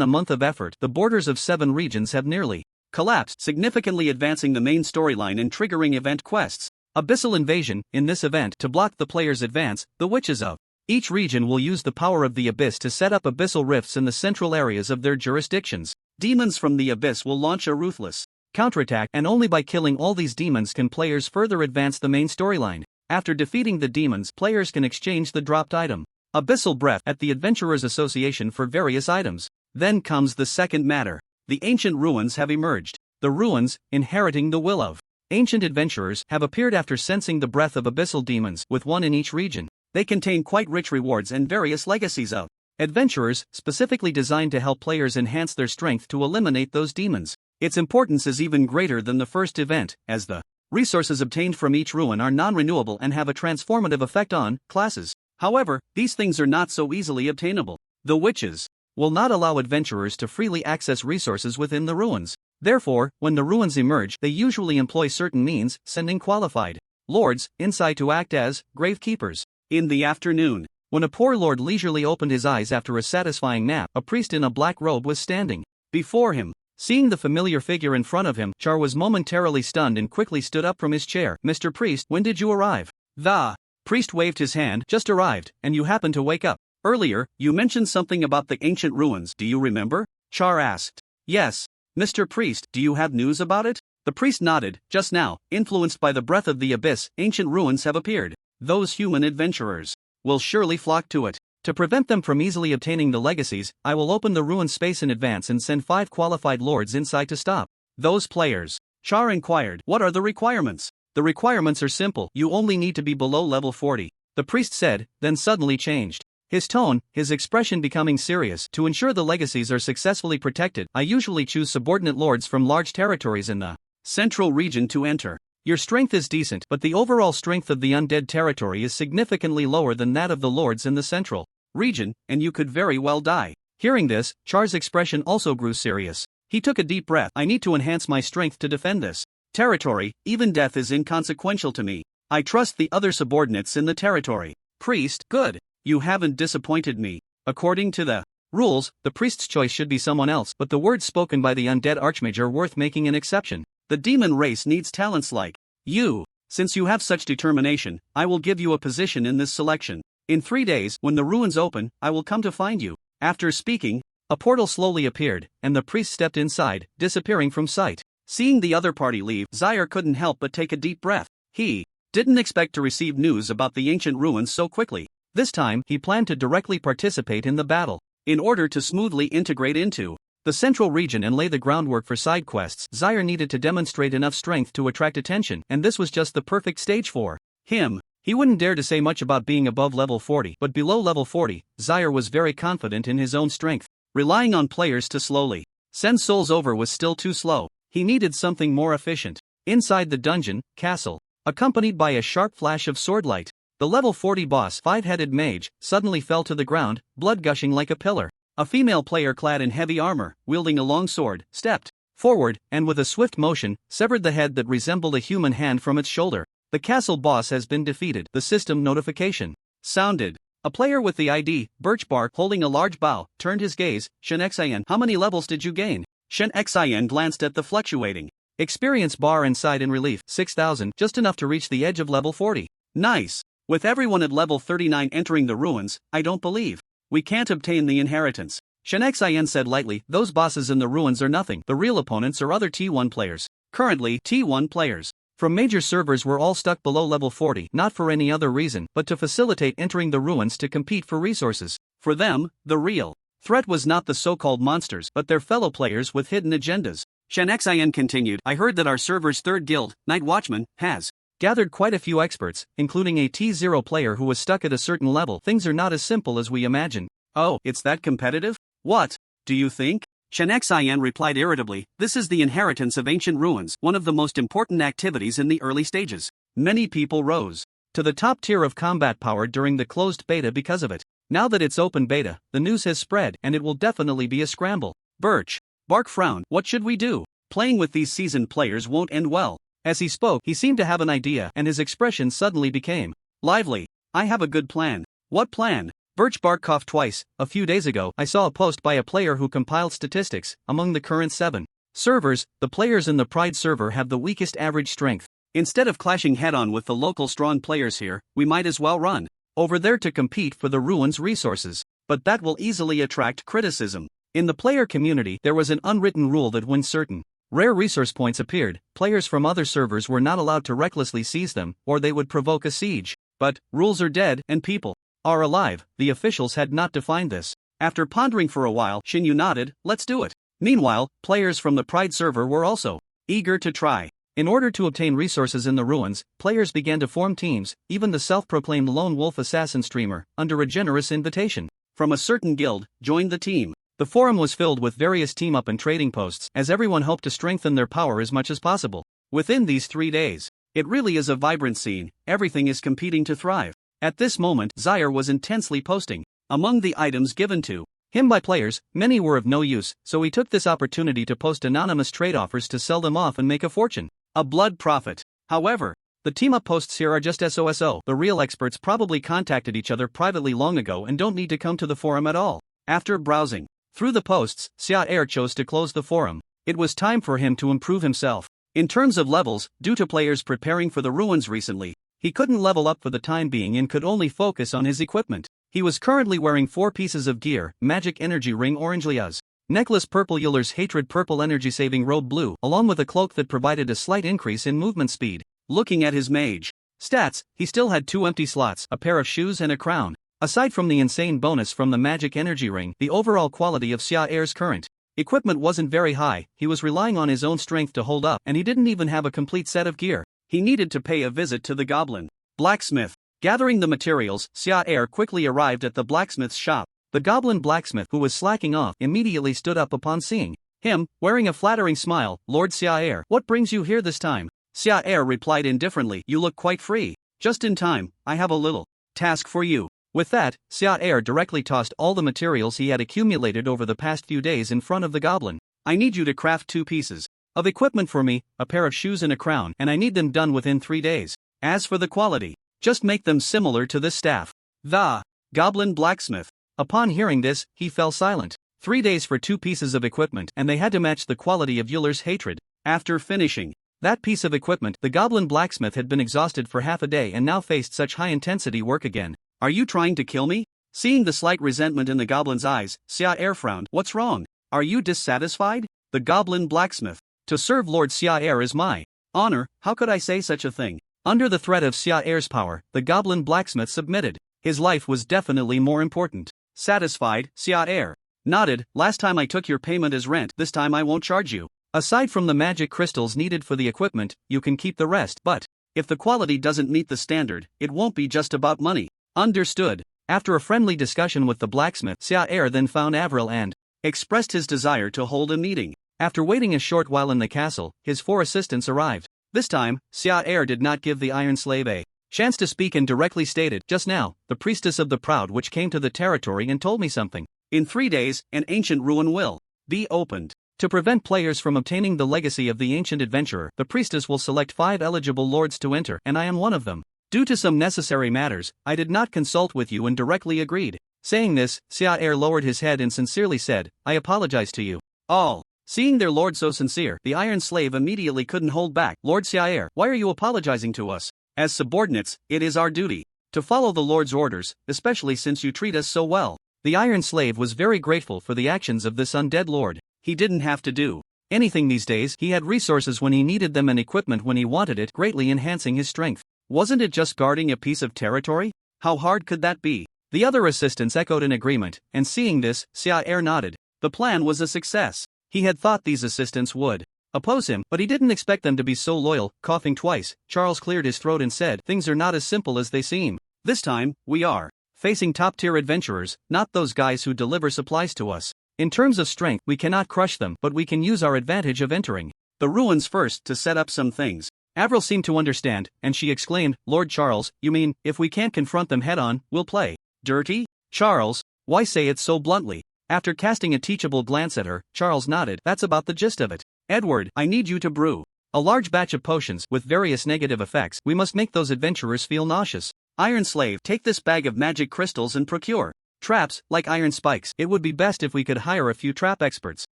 a month of effort, the borders of 7 regions have nearly collapsed, significantly advancing the main storyline and triggering event quests. Abyssal Invasion: in this event, to block the player's advance, the witches of each region will use the power of the abyss to set up abyssal rifts in the central areas of their jurisdictions. Demons from the abyss will launch a ruthless counterattack, and only by killing all these demons can players further advance the main storyline. After defeating the demons, players can exchange the dropped item, Abyssal Breath, at the Adventurers Association for various items. Then comes the second matter. The ancient ruins have emerged. The ruins, inheriting the will of ancient adventurers, have appeared after sensing the breath of abyssal demons, with 1 in each region. They contain quite rich rewards and various legacies of adventurers, specifically designed to help players enhance their strength to eliminate those demons. Its importance is even greater than the first event, as the resources obtained from each ruin are non-renewable and have a transformative effect on classes. However, these things are not so easily obtainable. The witches will not allow adventurers to freely access resources within the ruins. Therefore, when the ruins emerge, they usually employ certain means, sending qualified lords inside to act as gravekeepers. In the afternoon, when a poor lord leisurely opened his eyes after a satisfying nap, a priest in a black robe was standing before him. Seeing the familiar figure in front of him, Char was momentarily stunned and quickly stood up from his chair. "Mr. Priest, when did you arrive?" The priest waved his hand. "Just arrived, and you happened to wake up. Earlier, you mentioned something about the ancient ruins, do you remember?" Char asked. "Yes. Mr. Priest, do you have news about it?" The priest nodded. "Just now, influenced by the breath of the abyss, ancient ruins have appeared. Those human adventurers will surely flock to it. To prevent them from easily obtaining the legacies, I will open the ruin space in advance and send 5 qualified lords inside to stop those players." Char inquired. "What are the requirements?" "The requirements are simple. You only need to be below level 40. The priest said, then suddenly changed his tone, his expression becoming serious. "To ensure the legacies are successfully protected, I usually choose subordinate lords from large territories in the central region to enter. Your strength is decent, but the overall strength of the undead territory is significantly lower than that of the lords in the central region, and you could very well die. Hearing this, Char's expression also grew serious. He took a deep breath. I need to enhance my strength to defend this territory. Even death is inconsequential to me. I trust the other subordinates in the territory. Priest, good. You haven't disappointed me. According to the rules, the priest's choice should be someone else, but the words spoken by the undead archmage are worth making an exception. The demon race needs talents like you. Since you have such determination, I will give you a position in this selection. In 3 days, when the ruins open, I will come to find you. After speaking, a portal slowly appeared, and the priest stepped inside, disappearing from sight. Seeing the other party leave, Zaire couldn't help but take a deep breath. He didn't expect to receive news about the ancient ruins so quickly. This time, he planned to directly participate in the battle. In order to smoothly integrate into the central region and lay the groundwork for side quests, Zaire needed to demonstrate enough strength to attract attention, and this was just the perfect stage for him. He wouldn't dare to say much about being above level 40, but below level 40, Zaire was very confident in his own strength. Relying on players to slowly send souls over was still too slow. He needed something more efficient. Inside the dungeon, castle, accompanied by a sharp flash of swordlight, the level 40 boss, five-headed mage, suddenly fell to the ground, blood gushing like a pillar. A female player clad in heavy armor, wielding a long sword, stepped forward, and with a swift motion, severed the head that resembled a human hand from its shoulder. The castle boss has been defeated. The system notification sounded. A player with the ID, Birchbark, holding a large bow, turned his gaze. Shen Xian, how many levels did you gain? Shen Xian glanced at the fluctuating experience bar and sighed in relief. 6,000, just enough to reach the edge of level 40. Nice. With everyone at level 39 entering the ruins, I don't believe we can't obtain the inheritance. Shen Xian said lightly, those bosses in the ruins are nothing. The real opponents are other T1 players. Currently, T1 players from major servers were all stuck below level 40, not for any other reason, but to facilitate entering the ruins to compete for resources. For them, the real threat was not the so-called monsters, but their fellow players with hidden agendas. Shen Xian continued, I heard that our server's third guild, Night Watchman, has gathered quite a few experts, including a T0 player who was stuck at a certain level. Things are not as simple as we imagine. Oh, it's that competitive? What do you think? Shen Xian replied irritably, this is the inheritance of ancient ruins, one of the most important activities in the early stages. Many people rose to the top tier of combat power during the closed beta because of it. Now that it's open beta, the news has spread, and it will definitely be a scramble. Bark frowned, what should we do? Playing with these seasoned players won't end well. As he spoke, he seemed to have an idea, and his expression suddenly became lively. I have a good plan. What plan? Birchbark coughed twice. A few days ago, I saw a post by a player who compiled statistics. Among the current 7 servers, the players in the Pride server have the weakest average strength. Instead of clashing head-on with the local strong players here, we might as well run over there to compete for the ruins resources. But that will easily attract criticism. In the player community, there was an unwritten rule that when certain rare resource points appeared, players from other servers were not allowed to recklessly seize them, or they would provoke a siege. But rules are dead, and people are alive. The officials had not defined this. After pondering for a while, Shinyu nodded, let's do it. Meanwhile, players from the Pride server were also eager to try. In order to obtain resources in the ruins, players began to form teams, even the self-proclaimed lone wolf assassin streamer, under a generous invitation from a certain guild, joined the team. The forum was filled with various team-up and trading posts, as everyone hoped to strengthen their power as much as possible. Within these 3 days, it really is a vibrant scene. Everything is competing to thrive. At this moment, Zaire was intensely posting. Among the items given to him by players, many were of no use, so he took this opportunity to post anonymous trade offers to sell them off and make a fortune. A blood profit. However, the team-up posts here are just SOSO. The real experts probably contacted each other privately long ago and don't need to come to the forum at all. After browsing through the posts, Xia chose to close the forum. It was time for him to improve himself. In terms of levels, due to players preparing for the ruins recently, he couldn't level up for the time being and could only focus on his equipment. He was currently wearing 4 pieces of gear: Magic Energy Ring Orange Lia's necklace Purple Euler's Hatred Purple Energy Saving Robe Blue, along with a cloak that provided a slight increase in movement speed. Looking at his mage stats, he still had 2 empty slots, a pair of shoes and a crown. Aside from the insane bonus from the Magic Energy Ring, the overall quality of Xia's current equipment wasn't very high. He was relying on his own strength to hold up, and he didn't even have a complete set of gear. He needed to pay a visit to the goblin blacksmith. Gathering the materials, Xia quickly arrived at the blacksmith's shop. The goblin blacksmith, who was slacking off, immediately stood up upon seeing him, wearing a flattering smile. Lord Xia, what brings you here this time? Sia replied indifferently, you look quite free. Just in time, I have a little task for you. With that, Sia directly tossed all the materials he had accumulated over the past few days in front of the goblin. I need you to craft 2 pieces of equipment for me, a pair of shoes and a crown, and I need them done within 3 days. As for the quality, just make them similar to this staff. The goblin blacksmith. Upon hearing this, he fell silent. 3 days for 2 pieces of equipment, and they had to match the quality of Euler's hatred. After finishing that piece of equipment, the goblin blacksmith had been exhausted for half a day and now faced such high-intensity work again. Are you trying to kill me? Seeing the slight resentment in the goblin's eyes, Sia frowned. What's wrong? Are you dissatisfied? The goblin blacksmith. To serve Lord Sia is my honor. How could I say such a thing? Under the threat of Sia's power, the goblin blacksmith submitted. His life was definitely more important. Satisfied, Sia nodded. Last time I took your payment as rent, this time I won't charge you. Aside from the magic crystals needed for the equipment, you can keep the rest, but if the quality doesn't meet the standard, it won't be just about money. Understood. After a friendly discussion with the blacksmith, Sia then found Avril and expressed his desire to hold a meeting. After waiting a short while in the castle, his 4 assistants arrived. This time, Sia did not give the Iron Slave a chance to speak and directly stated, just now, the priestess of the proud which came to the territory and told me something. In 3 days, an ancient ruin will be opened. To prevent players from obtaining the legacy of the ancient adventurer, the priestess will select 5 eligible lords to enter, and I am one of them. Due to some necessary matters, I did not consult with you and directly agreed. Saying this, Sia lowered his head and sincerely said, I apologize to you all. Seeing their lord so sincere, the Iron Slave immediately couldn't hold back. Lord Sia, why are you apologizing to us? As subordinates, it is our duty to follow the Lord's orders, especially since you treat us so well. The Iron Slave was very grateful for the actions of this undead lord. He didn't have to do anything these days. He had resources when he needed them and equipment when he wanted it, greatly enhancing his strength. Wasn't it just guarding a piece of territory? How hard could that be? The other assistants echoed in agreement, and seeing this, Sia nodded. The plan was a success. He had thought these assistants would oppose him, but he didn't expect them to be so loyal. Coughing twice, Charles cleared his throat and said, things are not as simple as they seem. This time, we are facing top-tier adventurers, not those guys who deliver supplies to us. In terms of strength, we cannot crush them, but we can use our advantage of entering the ruins first to set up some things. Avril seemed to understand, and she exclaimed, Lord Charles, you mean, if we can't confront them head-on, we'll play dirty? Charles, why say it so bluntly? After casting a teachable glance at her, Charles nodded. That's about the gist of it. Edward, I need you to brew a large batch of potions with various negative effects. We must make those adventurers feel nauseous. Iron Slave, take this bag of magic crystals and procure traps, like iron spikes. It would be best if we could hire a few trap experts.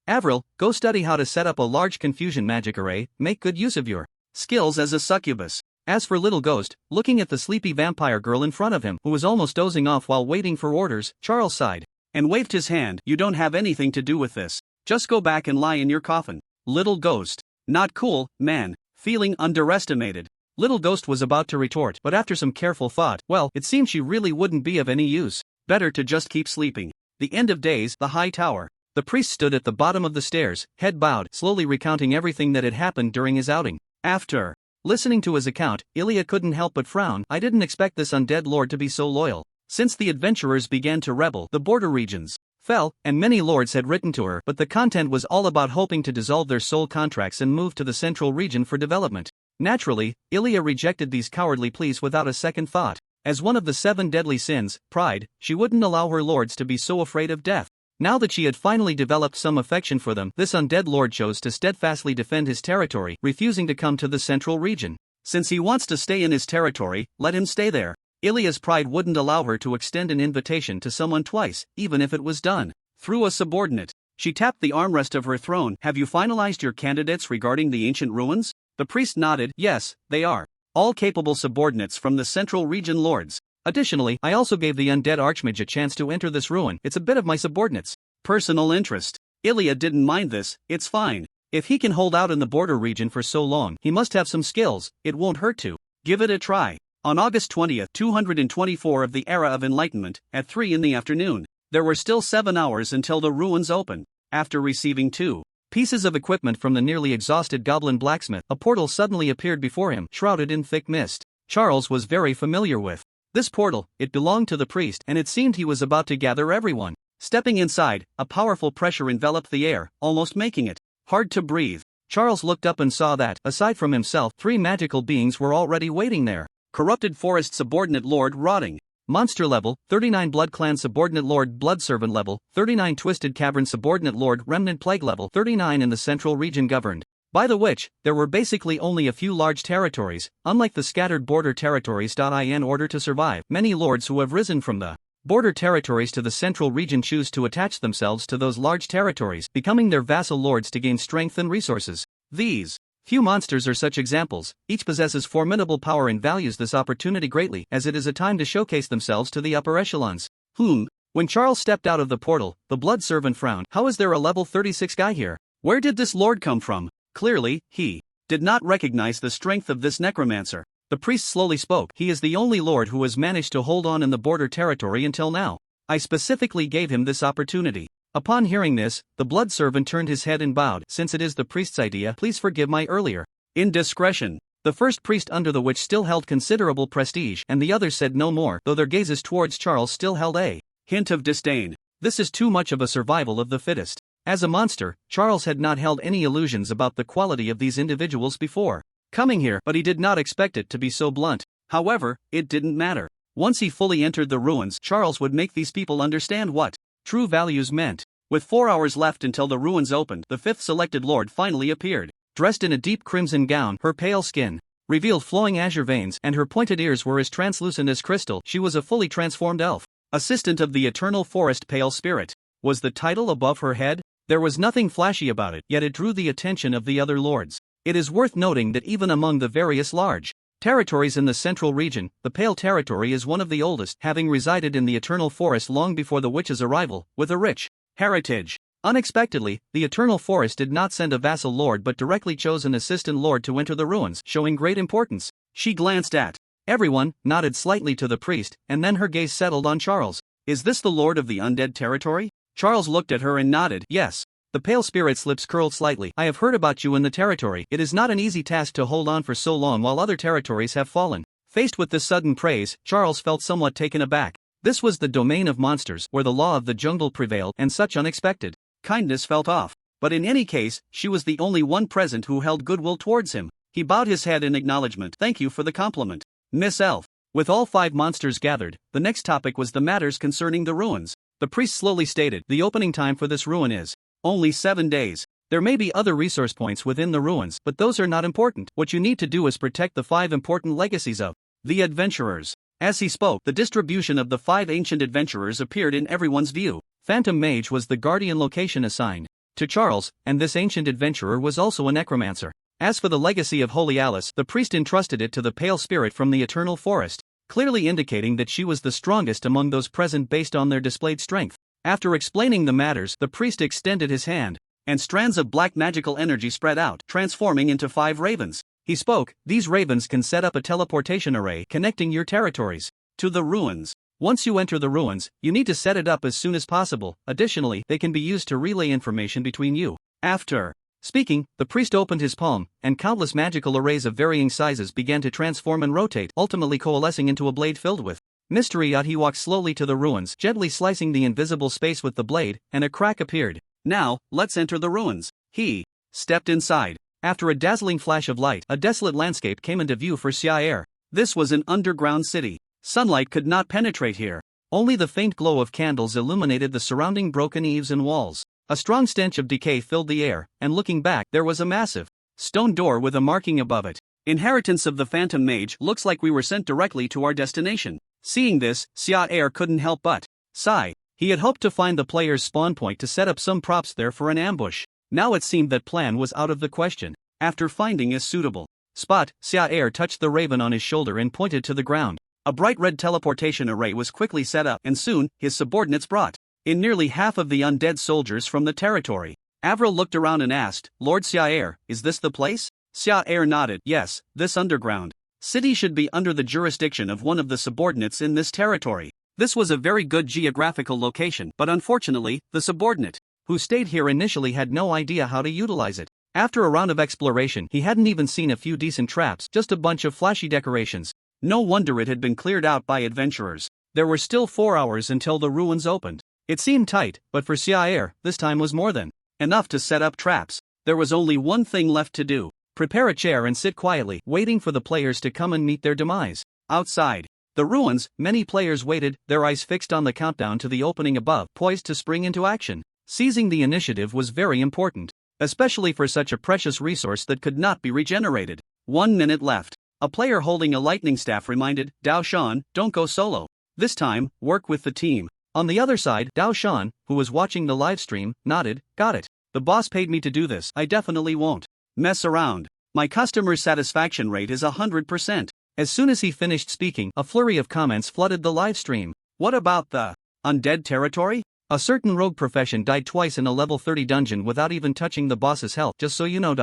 Avril, go study how to set up a large confusion magic array. Make good use of your skills as a succubus. As for Little Ghost, looking at the sleepy vampire girl in front of him, who was almost dozing off while waiting for orders, Charles sighed and waved his hand. You don't have anything to do with this. Just go back and lie in your coffin. Little Ghost. Not cool, man. Feeling underestimated. Little Ghost was about to retort, but after some careful thought, well, it seemed she really wouldn't be of any use. Better to just keep sleeping. The end of days, the high tower. The priest stood at the bottom of the stairs, head bowed, slowly recounting everything that had happened during his outing. After listening to his account, Ilya couldn't help but frown. I didn't expect this undead lord to be so loyal. Since the adventurers began to rebel, the border regions fell, and many lords had written to her, but the content was all about hoping to dissolve their soul contracts and move to the central region for development. Naturally, Ilya rejected these cowardly pleas without a second thought. As one of the 7 deadly sins, pride, she wouldn't allow her lords to be so afraid of death. Now that she had finally developed some affection for them, this undead lord chose to steadfastly defend his territory, refusing to come to the central region. Since he wants to stay in his territory, let him stay there. Ilya's pride wouldn't allow her to extend an invitation to someone twice, even if it was done through a subordinate. She tapped the armrest of her throne. Have you finalized your candidates regarding the ancient ruins? The priest nodded. Yes, they are all capable subordinates from the central region lords. Additionally, I also gave the undead archmage a chance to enter this ruin. It's a bit of my subordinates' personal interest. Ilya didn't mind this. It's fine. If he can hold out in the border region for so long, he must have some skills. It won't hurt to give it a try. On August 20th, 224 of the Era of Enlightenment, at 3 in the afternoon, there were still 7 hours until the ruins opened. After receiving 2 pieces of equipment from the nearly exhausted goblin blacksmith, a portal suddenly appeared before him, shrouded in thick mist. Charles was very familiar with this portal. It belonged to the priest, and it seemed he was about to gather everyone. Stepping inside, a powerful pressure enveloped the air, almost making it hard to breathe. Charles looked up and saw that, aside from himself, 3 magical beings were already waiting there. Corrupted Forest Subordinate Lord Rotting. Monster level, 39 Blood Clan Subordinate Lord Blood Servant level, 39 Twisted Cavern Subordinate Lord Remnant Plague level, 39 in the central region governed by the which, there were basically only a few large territories, unlike the scattered border territories. In order to survive, many lords who have risen from the border territories to the central region choose to attach themselves to those large territories, becoming their vassal lords to gain strength and resources. These few monsters are such examples. Each possesses formidable power and values this opportunity greatly, as it is a time to showcase themselves to the upper echelons. When Charles stepped out of the portal, the blood servant frowned. How is there a level 36 guy here? Where did this lord come from? Clearly, he did not recognize the strength of this necromancer. The priest slowly spoke. He is the only lord who has managed to hold on in the border territory until now. I specifically gave him this opportunity. Upon hearing this, the blood servant turned his head and bowed. Since it is the priest's idea, please forgive my earlier indiscretion. The first priest under the witch still held considerable prestige, and the others said no more, though their gazes towards Charles still held a hint of disdain. This is too much of a survival of the fittest. As a monster, Charles had not held any illusions about the quality of these individuals before coming here, but he did not expect it to be so blunt. However, it didn't matter. Once he fully entered the ruins, Charles would make these people understand what true values meant. With 4 hours left until the ruins opened, the 5th selected lord finally appeared. Dressed in a deep crimson gown, her pale skin revealed flowing azure veins, and her pointed ears were as translucent as crystal. She was a fully transformed elf. Assistant of the Eternal Forest Pale Spirit. Was the title above her head? There was nothing flashy about it, yet it drew the attention of the other lords. It is worth noting that even among the various large territories in the central region, the Pale Territory is one of the oldest, having resided in the Eternal Forest long before the witch's arrival, with a rich heritage. Unexpectedly, the Eternal Forest did not send a vassal lord but directly chose an assistant lord to enter the ruins, showing great importance. She glanced at everyone, nodded slightly to the priest, and then her gaze settled on Charles. Is this the lord of the Undead territory? Charles looked at her and nodded. Yes. The pale spirit's lips curled slightly. I have heard about you in the territory. It is not an easy task to hold on for so long while other territories have fallen. Faced with this sudden praise, Charles felt somewhat taken aback. This was the domain of monsters, where the law of the jungle prevailed, and such unexpected kindness felt off. But in any case, she was the only one present who held goodwill towards him. He bowed his head in acknowledgement. Thank you for the compliment, Miss Elf. With all 5 monsters gathered, the next topic was the matters concerning the ruins. The priest slowly stated, the opening time for this ruin is only 7 days. There may be other resource points within the ruins, but those are not important. What you need to do is protect the 5 important legacies of the adventurers. As he spoke, the distribution of the 5 ancient adventurers appeared in everyone's view. Phantom Mage was the guardian location assigned to Charles, and this ancient adventurer was also a necromancer. As for the legacy of Holy Alice, the priest entrusted it to the pale spirit from the Eternal Forest, clearly indicating that she was the strongest among those present based on their displayed strength. After explaining the matters, the priest extended his hand, and strands of black magical energy spread out, transforming into 5 ravens. He spoke, these ravens can set up a teleportation array connecting your territories to the ruins. Once you enter the ruins, you need to set it up as soon as possible. Additionally, they can be used to relay information between you. After speaking, the priest opened his palm, and countless magical arrays of varying sizes began to transform and rotate, ultimately coalescing into a blade filled with mystery. He walked slowly to the ruins, gently slicing the invisible space with the blade, and a crack appeared. Now, let's enter the ruins. He stepped inside. After a dazzling flash of light, a desolate landscape came into view for Xia. This was an underground city. Sunlight could not penetrate here. Only the faint glow of candles illuminated the surrounding broken eaves and walls. A strong stench of decay filled the air, and looking back, there was a massive stone door with a marking above it. Inheritance of the Phantom Mage. Looks like we were sent directly to our destination. Seeing this, Xia couldn't help but sigh. He had hoped to find the player's spawn point to set up some props there for an ambush. Now it seemed that plan was out of the question. After finding a suitable spot, Xia touched the raven on his shoulder and pointed to the ground. A bright red teleportation array was quickly set up, and soon, his subordinates brought in nearly half of the undead soldiers from the territory. Avril looked around and asked, Lord Xia, is this the place? Xia nodded. Yes, this underground city should be under the jurisdiction of one of the subordinates in this territory. This was a very good geographical location, but unfortunately, the subordinate who stayed here initially had no idea how to utilize it. After a round of exploration, he hadn't even seen a few decent traps, just a bunch of flashy decorations. No wonder it had been cleared out by adventurers. There were still 4 hours until the ruins opened. It seemed tight, but for Xia, this time was more than enough to set up traps. There was only one thing left to do. Prepare a chair and sit quietly, waiting for the players to come and meet their demise. Outside the ruins, many players waited, their eyes fixed on the countdown to the opening above, poised to spring into action. Seizing the initiative was very important, especially for such a precious resource that could not be regenerated. 1 minute left. A player holding a lightning staff reminded Daon, don't go solo. This time, work with the team. On the other side, Daon, who was watching the live stream, nodded, got it. The boss paid me to do this, I definitely won't mess around. My customer satisfaction rate is 100%. As soon as he finished speaking, a flurry of comments flooded the live stream. What about the Undead territory? A certain rogue profession died twice in a level 30 dungeon without even touching the boss's health, just so you know.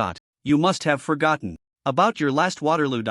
You must have forgotten about your last Waterloo.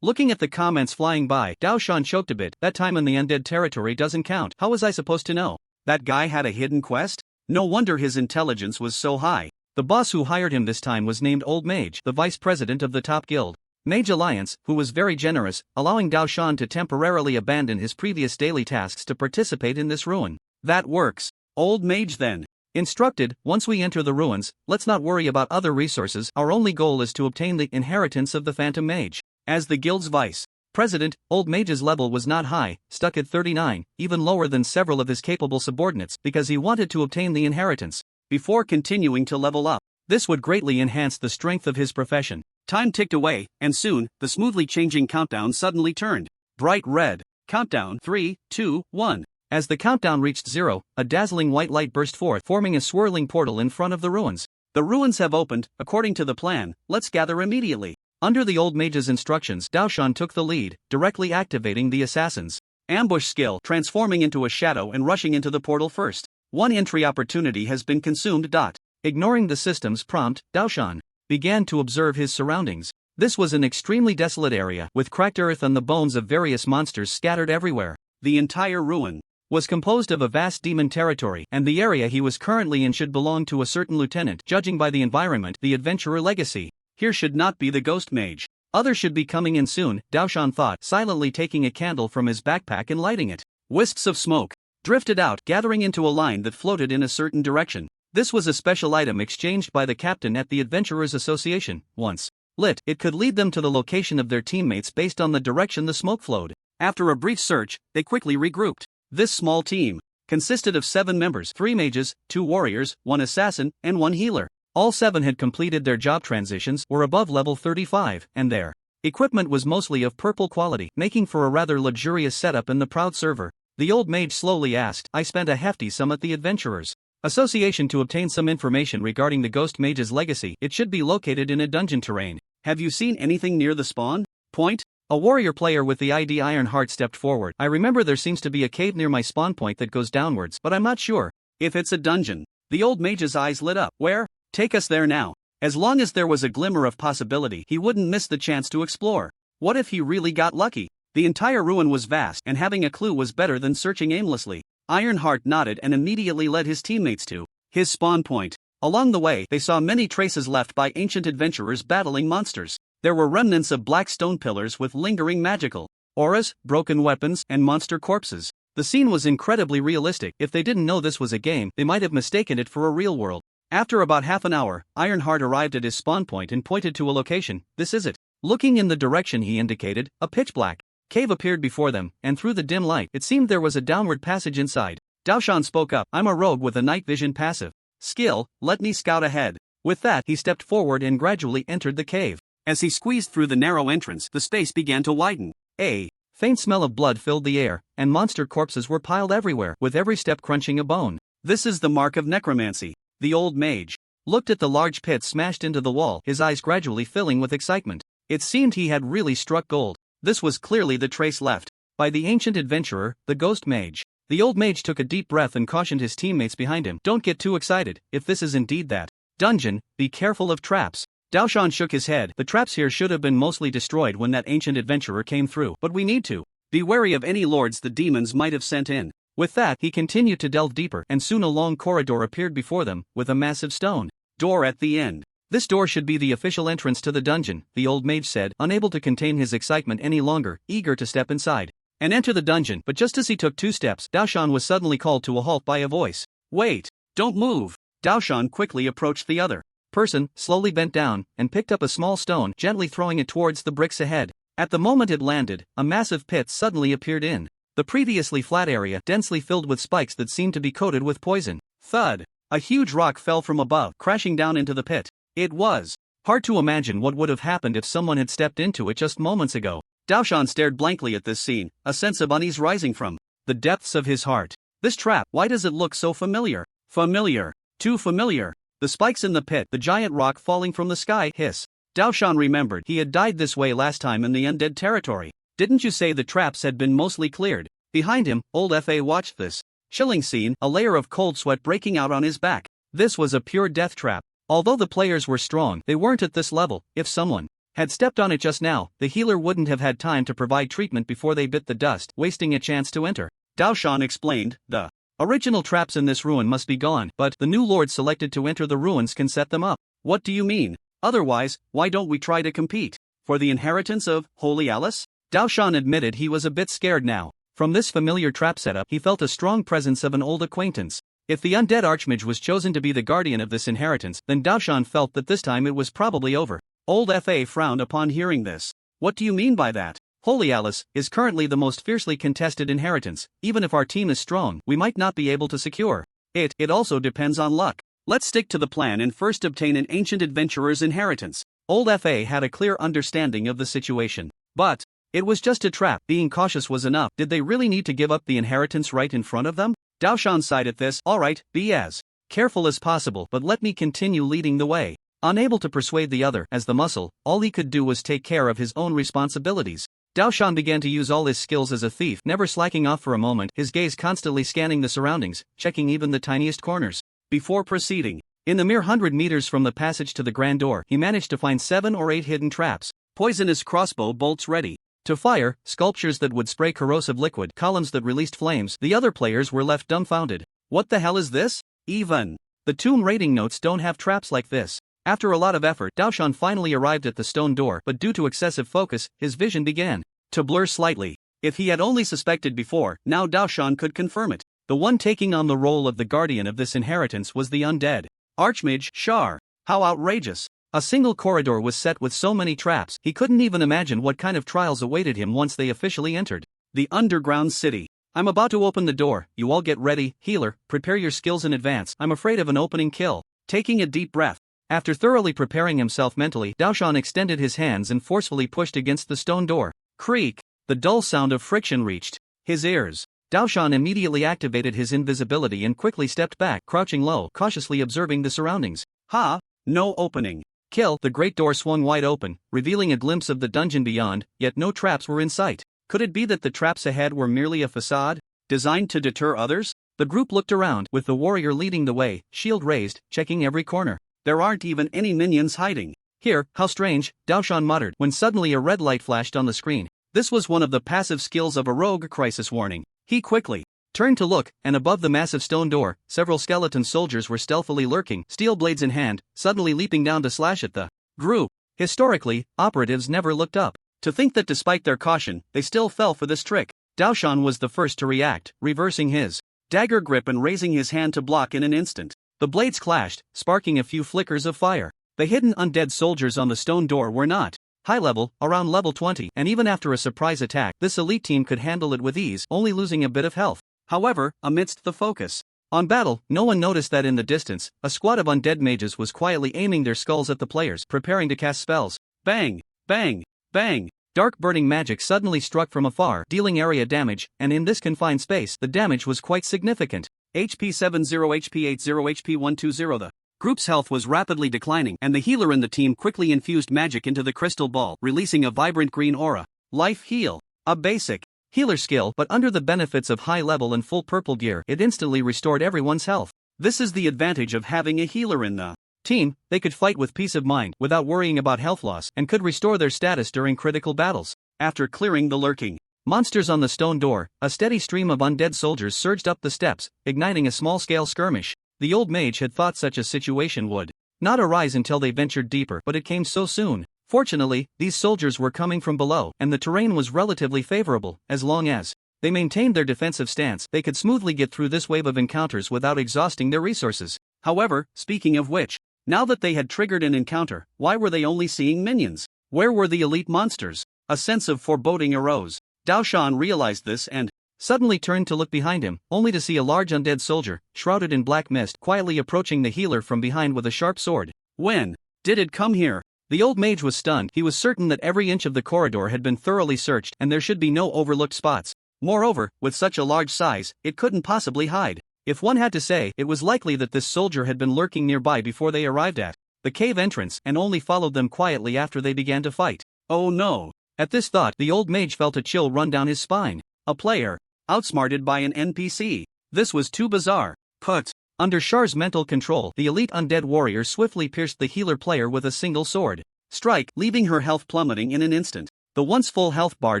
Looking at the comments flying by, Daon choked a bit. That time in the Undead territory doesn't count. How was I supposed to know? That guy had a hidden quest? No wonder his intelligence was so high. The boss who hired him this time was named Old Mage, the vice president of the top guild, Mage Alliance, who was very generous, allowing Daon to temporarily abandon his previous daily tasks to participate in this ruin. That works. Old Mage then instructed, once we enter the ruins, let's not worry about other resources, our only goal is to obtain the inheritance of the Phantom Mage. As the guild's vice president, Old Mage's level was not high, stuck at 39, even lower than several of his capable subordinates, because he wanted to obtain the inheritance before continuing to level up. This would greatly enhance the strength of his profession. Time ticked away, and soon, the smoothly changing countdown suddenly turned bright red. Countdown 3, 2, 1. As the countdown reached 0, a dazzling white light burst forth, forming a swirling portal in front of the ruins. The ruins have opened, according to the plan, let's gather immediately. Under the Old Mage's instructions, Daon took the lead, directly activating the assassin's ambush skill, transforming into a shadow and rushing into the portal first. One entry opportunity has been consumed. Ignoring the system's prompt, Daon began to observe his surroundings. This was an extremely desolate area, with cracked earth and the bones of various monsters scattered everywhere. The entire ruin was composed of a vast demon territory, and the area he was currently in should belong to a certain lieutenant, judging by the environment, the adventurer legacy. Here should not be the ghost mage. Others should be coming in soon, Daon thought, silently taking a candle from his backpack and lighting it. Wisps of smoke drifted out, gathering into a line that floated in a certain direction. This was a special item exchanged by the captain at the Adventurers Association. Once lit, it could lead them to the location of their teammates based on the direction the smoke flowed. After a brief search, they quickly regrouped. This small team consisted of 7 members, 3 mages, 2 warriors, 1 assassin, and 1 healer. All 7 had completed their job transitions, were above level 35, and their equipment was mostly of purple quality, making for a rather luxurious setup in the proud server. The old mage slowly asked, I spent a hefty sum at the Adventurers Association to obtain some information regarding the Ghost Mage's legacy. It should be located in a dungeon terrain. Have you seen anything near the spawn point? A warrior player with the ID Ironheart stepped forward. I remember there seems to be a cave near my spawn point that goes downwards, but I'm not sure if it's a dungeon. The old mage's eyes lit up. Where? Take us there now. As long as there was a glimmer of possibility, he wouldn't miss the chance to explore. What if he really got lucky? The entire ruin was vast, and having a clue was better than searching aimlessly. Ironheart nodded and immediately led his teammates to his spawn point. Along the way, they saw many traces left by ancient adventurers battling monsters. There were remnants of black stone pillars with lingering magical auras, broken weapons, and monster corpses. The scene was incredibly realistic. If they didn't know this was a game, they might have mistaken it for a real world. After about half an hour, Ironheart arrived at his spawn point and pointed to a location. This is it. Looking in the direction he indicated, a pitch-black cave appeared before them, and through the dim light, it seemed there was a downward passage inside. Daon spoke up. I'm a rogue with a night vision passive skill, let me scout ahead. With that, he stepped forward and gradually entered the cave. As he squeezed through the narrow entrance, the space began to widen. A faint smell of blood filled the air, and monster corpses were piled everywhere, with every step crunching a bone. This is the mark of necromancy. The old mage looked at the large pit smashed into the wall, his eyes gradually filling with excitement. It seemed he had really struck gold. This was clearly the trace left by the ancient adventurer, the ghost mage. The old mage took a deep breath and cautioned his teammates behind him. Don't get too excited. If this is indeed that dungeon, be careful of traps. Daon shook his head. The traps here should have been mostly destroyed when that ancient adventurer came through, but we need to be wary of any lords the demons might have sent in. With that, he continued to delve deeper, and soon a long corridor appeared before them, with a massive stone door at the end. This door should be the official entrance to the dungeon, the old mage said, unable to contain his excitement any longer, eager to step inside and enter the dungeon. But just as he took 2 steps, Daon was suddenly called to a halt by a voice. Wait! Don't move! Daon quickly approached the other person slowly bent down and picked up a small stone, gently throwing it towards the bricks ahead. At the moment it landed, a massive pit suddenly appeared in the previously flat area, densely filled with spikes that seemed to be coated with poison. Thud! A huge rock fell from above, crashing down into the pit. It was hard to imagine what would have happened if someone had stepped into it just moments ago. Daon stared blankly at this scene, a sense of unease rising from the depths of his heart. This trap, why does it look so familiar? Familiar. Too familiar. The spikes in the pit, the giant rock falling from the sky, hiss. Daon remembered he had died this way last time in the Undead territory. Didn't you say the traps had been mostly cleared? Behind him, old Fa watched this chilling scene, a layer of cold sweat breaking out on his back. This was a pure death trap. Although the players were strong, they weren't at this level. If someone had stepped on it just now, the healer wouldn't have had time to provide treatment before they bit the dust, wasting a chance to enter. Daon explained, the original traps in this ruin must be gone, but the new lord selected to enter the ruins can set them up. What do you mean? Otherwise, why don't we try to compete for the inheritance of Holy Alice? Daon admitted he was a bit scared now. From this familiar trap setup, he felt a strong presence of an old acquaintance. If the undead archmage was chosen to be the guardian of this inheritance, then Daon felt that this time it was probably over. Old Fa frowned upon hearing this. What do you mean by that? Holy Alice is currently the most fiercely contested inheritance. Even if our team is strong, we might not be able to secure it. It also depends on luck. Let's stick to the plan and first obtain an ancient adventurer's inheritance. Old Fa had a clear understanding of the situation. But it was just a trap. Being cautious was enough. Did they really need to give up the inheritance right in front of them? Daon sighed at this. Alright, be as careful as possible, but let me continue leading the way. Unable to persuade the other, as the muscle, all he could do was take care of his own responsibilities. Daon began to use all his skills as a thief, never slacking off for a moment, his gaze constantly scanning the surroundings, checking even the tiniest corners. Before proceeding, in the mere 100 meters from the passage to the grand door, he managed to find 7 or 8 hidden traps, poisonous crossbow bolts ready to fire, sculptures that would spray corrosive liquid, columns that released flames. The other players were left dumbfounded. What the hell is this? Even the tomb rating notes don't have traps like this. After a lot of effort, Daon finally arrived at the stone door, but due to excessive focus, his vision began to blur slightly. If he had only suspected before, now Daon could confirm it. The one taking on the role of the guardian of this inheritance was the undead archmage, Shar. How outrageous. A single corridor was set with so many traps, he couldn't even imagine what kind of trials awaited him once they officially entered the underground city. I'm about to open the door, you all get ready. Healer, prepare your skills in advance. I'm afraid of an opening kill. Taking a deep breath. After thoroughly preparing himself mentally, Daon extended his hands and forcefully pushed against the stone door. Creak! The dull sound of friction reached his ears. Daon immediately activated his invisibility and quickly stepped back, crouching low, cautiously observing the surroundings. Ha! No opening. Kill! The great door swung wide open, revealing a glimpse of the dungeon beyond, yet no traps were in sight. Could it be that the traps ahead were merely a facade, designed to deter others? The group looked around, with the warrior leading the way, shield raised, checking every corner. There aren't even any minions hiding here. How strange, Daon muttered, when suddenly a red light flashed on the screen. This was one of the passive skills of a rogue. Crisis warning. He quickly turned to look, and above the massive stone door, several skeleton soldiers were stealthily lurking, steel blades in hand, suddenly leaping down to slash at the group. Historically, operatives never looked up. To think that despite their caution, they still fell for this trick. Daon was the first to react, reversing his dagger grip and raising his hand to block in an instant. The blades clashed, sparking a few flickers of fire. The hidden undead soldiers on the stone door were not high level, around level 20, and even after a surprise attack, this elite team could handle it with ease, only losing a bit of health. However, amidst the focus on battle, no one noticed that in the distance, a squad of undead mages was quietly aiming their skulls at the players, preparing to cast spells. Bang! Bang! Bang! Dark burning magic suddenly struck from afar, dealing area damage, and in this confined space, the damage was quite significant. HP 70, HP 80, HP 120. The group's health was rapidly declining, and the healer in the team quickly infused magic into the crystal ball, releasing a vibrant green aura. Life heal. A basic healer skill, but under the benefits of high level and full purple gear, it instantly restored everyone's health. This is the advantage of having a healer in the team. They could fight with peace of mind, without worrying about health loss, and could restore their status during critical battles. After clearing the lurking monsters on the stone door, a steady stream of undead soldiers surged up the steps, igniting a small-scale skirmish. The old mage had thought such a situation would not arise until they ventured deeper, but it came so soon. Fortunately, these soldiers were coming from below, and the terrain was relatively favorable. As long as they maintained their defensive stance, they could smoothly get through this wave of encounters without exhausting their resources. However, speaking of which, Now that they had triggered an encounter, why were they only seeing minions? Where were the elite monsters? A sense of foreboding arose. Daoshan realized this and suddenly turned to look behind him, only to see a large undead soldier, shrouded in black mist, quietly approaching the healer from behind with a sharp sword. When did it come here? The old mage was stunned. He was certain that every inch of the corridor had been thoroughly searched and there should be no overlooked spots. Moreover, with such a large size, it couldn't possibly hide. If one had to say, it was likely that this soldier had been lurking nearby before they arrived at the cave entrance and only followed them quietly after they began to fight. Oh no! At this thought, the old mage felt a chill run down his spine. A player, outsmarted by an NPC. This was too bizarre. Put under Char's mental control, the elite undead warrior swiftly pierced the healer player with a single sword strike, leaving her health plummeting in an instant. The once full health bar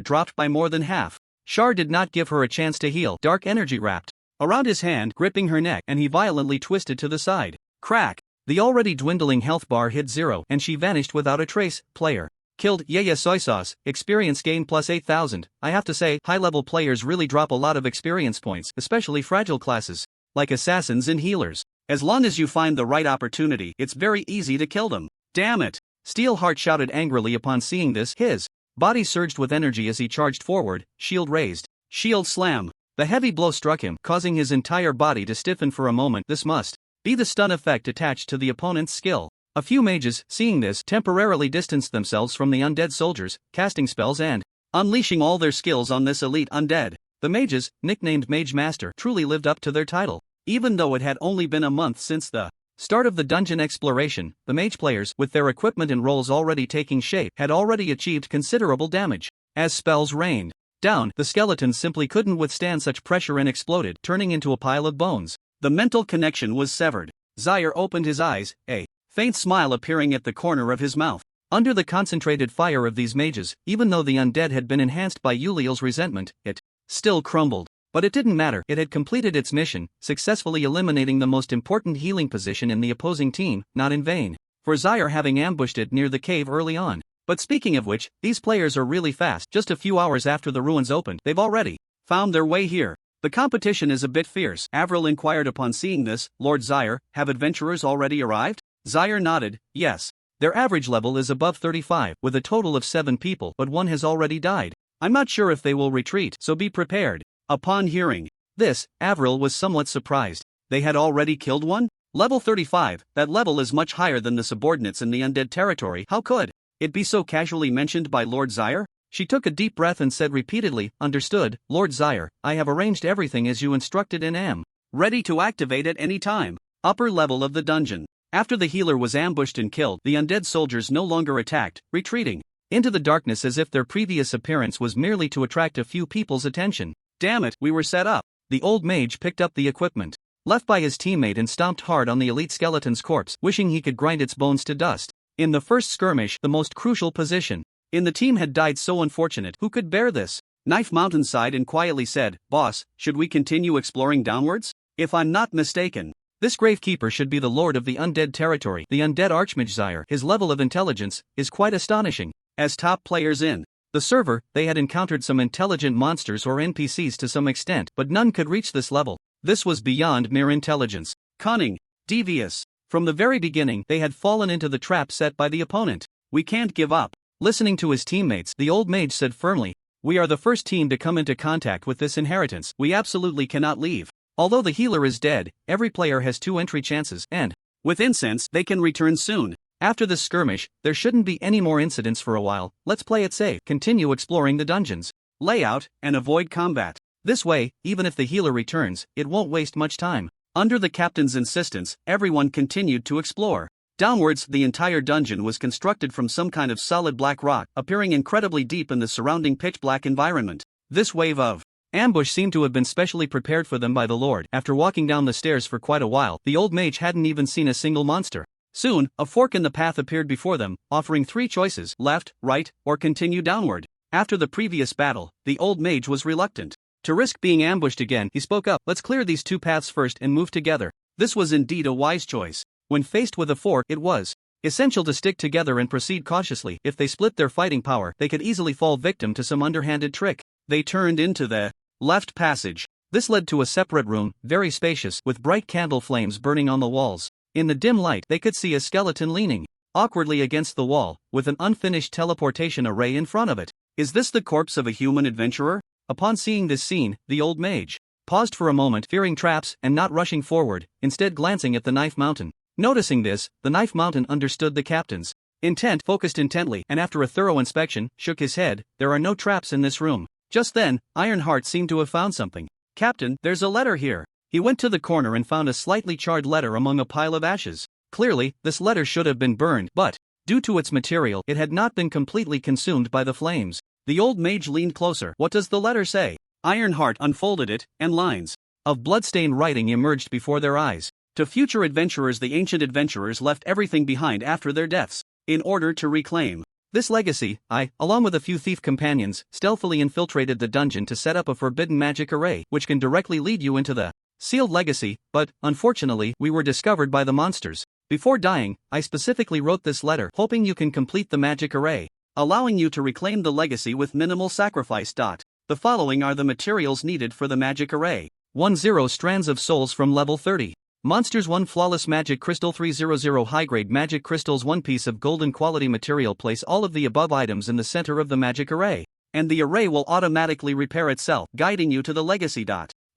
dropped by more than half. Char did not give her a chance to heal. Dark energy wrapped around his hand, gripping her neck, and he violently twisted to the side. Crack! The already dwindling health bar hit zero, and she vanished without a trace. Player killed. Yeah, soy sauce. Experience gain plus 8,000. I have to say, high-level players really drop a lot of experience points, especially fragile classes, like assassins and healers. As long as you find the right opportunity, it's very easy to kill them. Damn it! Steelheart shouted angrily upon seeing this. His body surged with energy as he charged forward, shield raised. Shield slam. The heavy blow struck him, causing his entire body to stiffen for a moment. This must be the stun effect attached to the opponent's skill. A few mages, seeing this, temporarily distanced themselves from the undead soldiers, casting spells and unleashing all their skills on this elite undead. The mages, nicknamed Mage Master, truly lived up to their title. Even though it had only been a month since the start of the dungeon exploration, the mage players, with their equipment and roles already taking shape, had already achieved considerable damage. As spells rained down, the skeletons simply couldn't withstand such pressure and exploded, turning into a pile of bones. The mental connection was severed. Zaire opened his eyes, a faint smile appearing at the corner of his mouth. Under the concentrated fire of these mages, even though the undead had been enhanced by Uliel's resentment, it still crumbled. But it didn't matter. It had completed its mission, successfully eliminating the most important healing position in the opposing team, not in vain for Zaire having ambushed it near the cave early on. But speaking of which, these players are really fast. Just a few hours after the ruins opened, they've already found their way here. The competition is a bit fierce. Avril inquired upon seeing this. Lord Zaire, have adventurers already arrived? Zaire nodded, yes. Their average level is above 35, with a total of 7 people, but one has already died. I'm not sure if they will retreat, so be prepared. Upon hearing this, Avril was somewhat surprised. They had already killed one? Level 35, that level is much higher than the subordinates in the undead territory. How could it be so casually mentioned by Lord Zaire? She took a deep breath and said repeatedly, understood, Lord Zaire, I have arranged everything as you instructed and am ready to activate at any time. Upper level of the dungeon. After the healer was ambushed and killed, the undead soldiers no longer attacked, retreating into the darkness as if their previous appearance was merely to attract a few people's attention. Damn it, we were set up. The old mage picked up the equipment left by his teammate and stomped hard on the elite skeleton's corpse, wishing he could grind its bones to dust. In the first skirmish, the most crucial position in the team had died. So unfortunate. Who could bear this? Knife mountainside and quietly said, Boss, should we continue exploring downwards? If I'm not mistaken, this gravekeeper should be the lord of the undead territory. The undead archmage Zaire, his level of intelligence, is quite astonishing. As top players in the server, they had encountered some intelligent monsters or NPCs to some extent, but none could reach this level. This was beyond mere intelligence. Cunning. Devious. From the very beginning, they had fallen into the trap set by the opponent. We can't give up. Listening to his teammates, the old mage said firmly, we are the first team to come into contact with this inheritance. We absolutely cannot leave. Although the healer is dead, every player has 2 entry chances, and with incense, they can return soon. After this skirmish, there shouldn't be any more incidents for a while. Let's play it safe. Continue exploring the dungeon's layout and avoid combat. This way, even if the healer returns, it won't waste much time. Under the captain's insistence, everyone continued to explore. Downwards, the entire dungeon was constructed from some kind of solid black rock, appearing incredibly deep in the surrounding pitch-black environment. This wave of ambush seemed to have been specially prepared for them by the Lord. After walking down the stairs for quite a while, the old mage hadn't even seen a single monster. Soon, a fork in the path appeared before them, offering 3 choices: left, right, or continue downward. After the previous battle, the old mage was reluctant to risk being ambushed again. He spoke up, let's clear these 2 paths first and move together. This was indeed a wise choice. When faced with a fork, it was essential to stick together and proceed cautiously. If they split their fighting power, they could easily fall victim to some underhanded trick. They turned into the left passage. This led to a separate room, very spacious, with bright candle flames burning on the walls. In the dim light, they could see a skeleton leaning awkwardly against the wall, with an unfinished teleportation array in front of it. Is this the corpse of a human adventurer? Upon seeing this scene, the old mage paused for a moment, fearing traps and not rushing forward, instead glancing at the knife mountain. Noticing this, the knife mountain understood the captain's intent, focused intently, and after a thorough inspection, shook his head. There are no traps in this room. Just then, Ironheart seemed to have found something. Captain, there's a letter here. He went to the corner and found a slightly charred letter among a pile of ashes. Clearly, this letter should have been burned, but, due to its material, it had not been completely consumed by the flames. The old mage leaned closer. What does the letter say? Ironheart unfolded it, and lines of bloodstained writing emerged before their eyes. To future adventurers, the ancient adventurers left everything behind after their deaths, in order to reclaim this legacy. I, along with a few thief companions, stealthily infiltrated the dungeon to set up a forbidden magic array, which can directly lead you into the sealed legacy, but, unfortunately, we were discovered by the monsters. Before dying, I specifically wrote this letter, hoping you can complete the magic array, allowing you to reclaim the legacy with minimal sacrifice. The following are the materials needed for the magic array. 10 strands of souls from level 30. Monsters 1 flawless magic crystal 300 high-grade magic crystals 1 piece of golden quality material. Place all of the above items in the center of the magic array, and the array will automatically repair itself, guiding you to the legacy.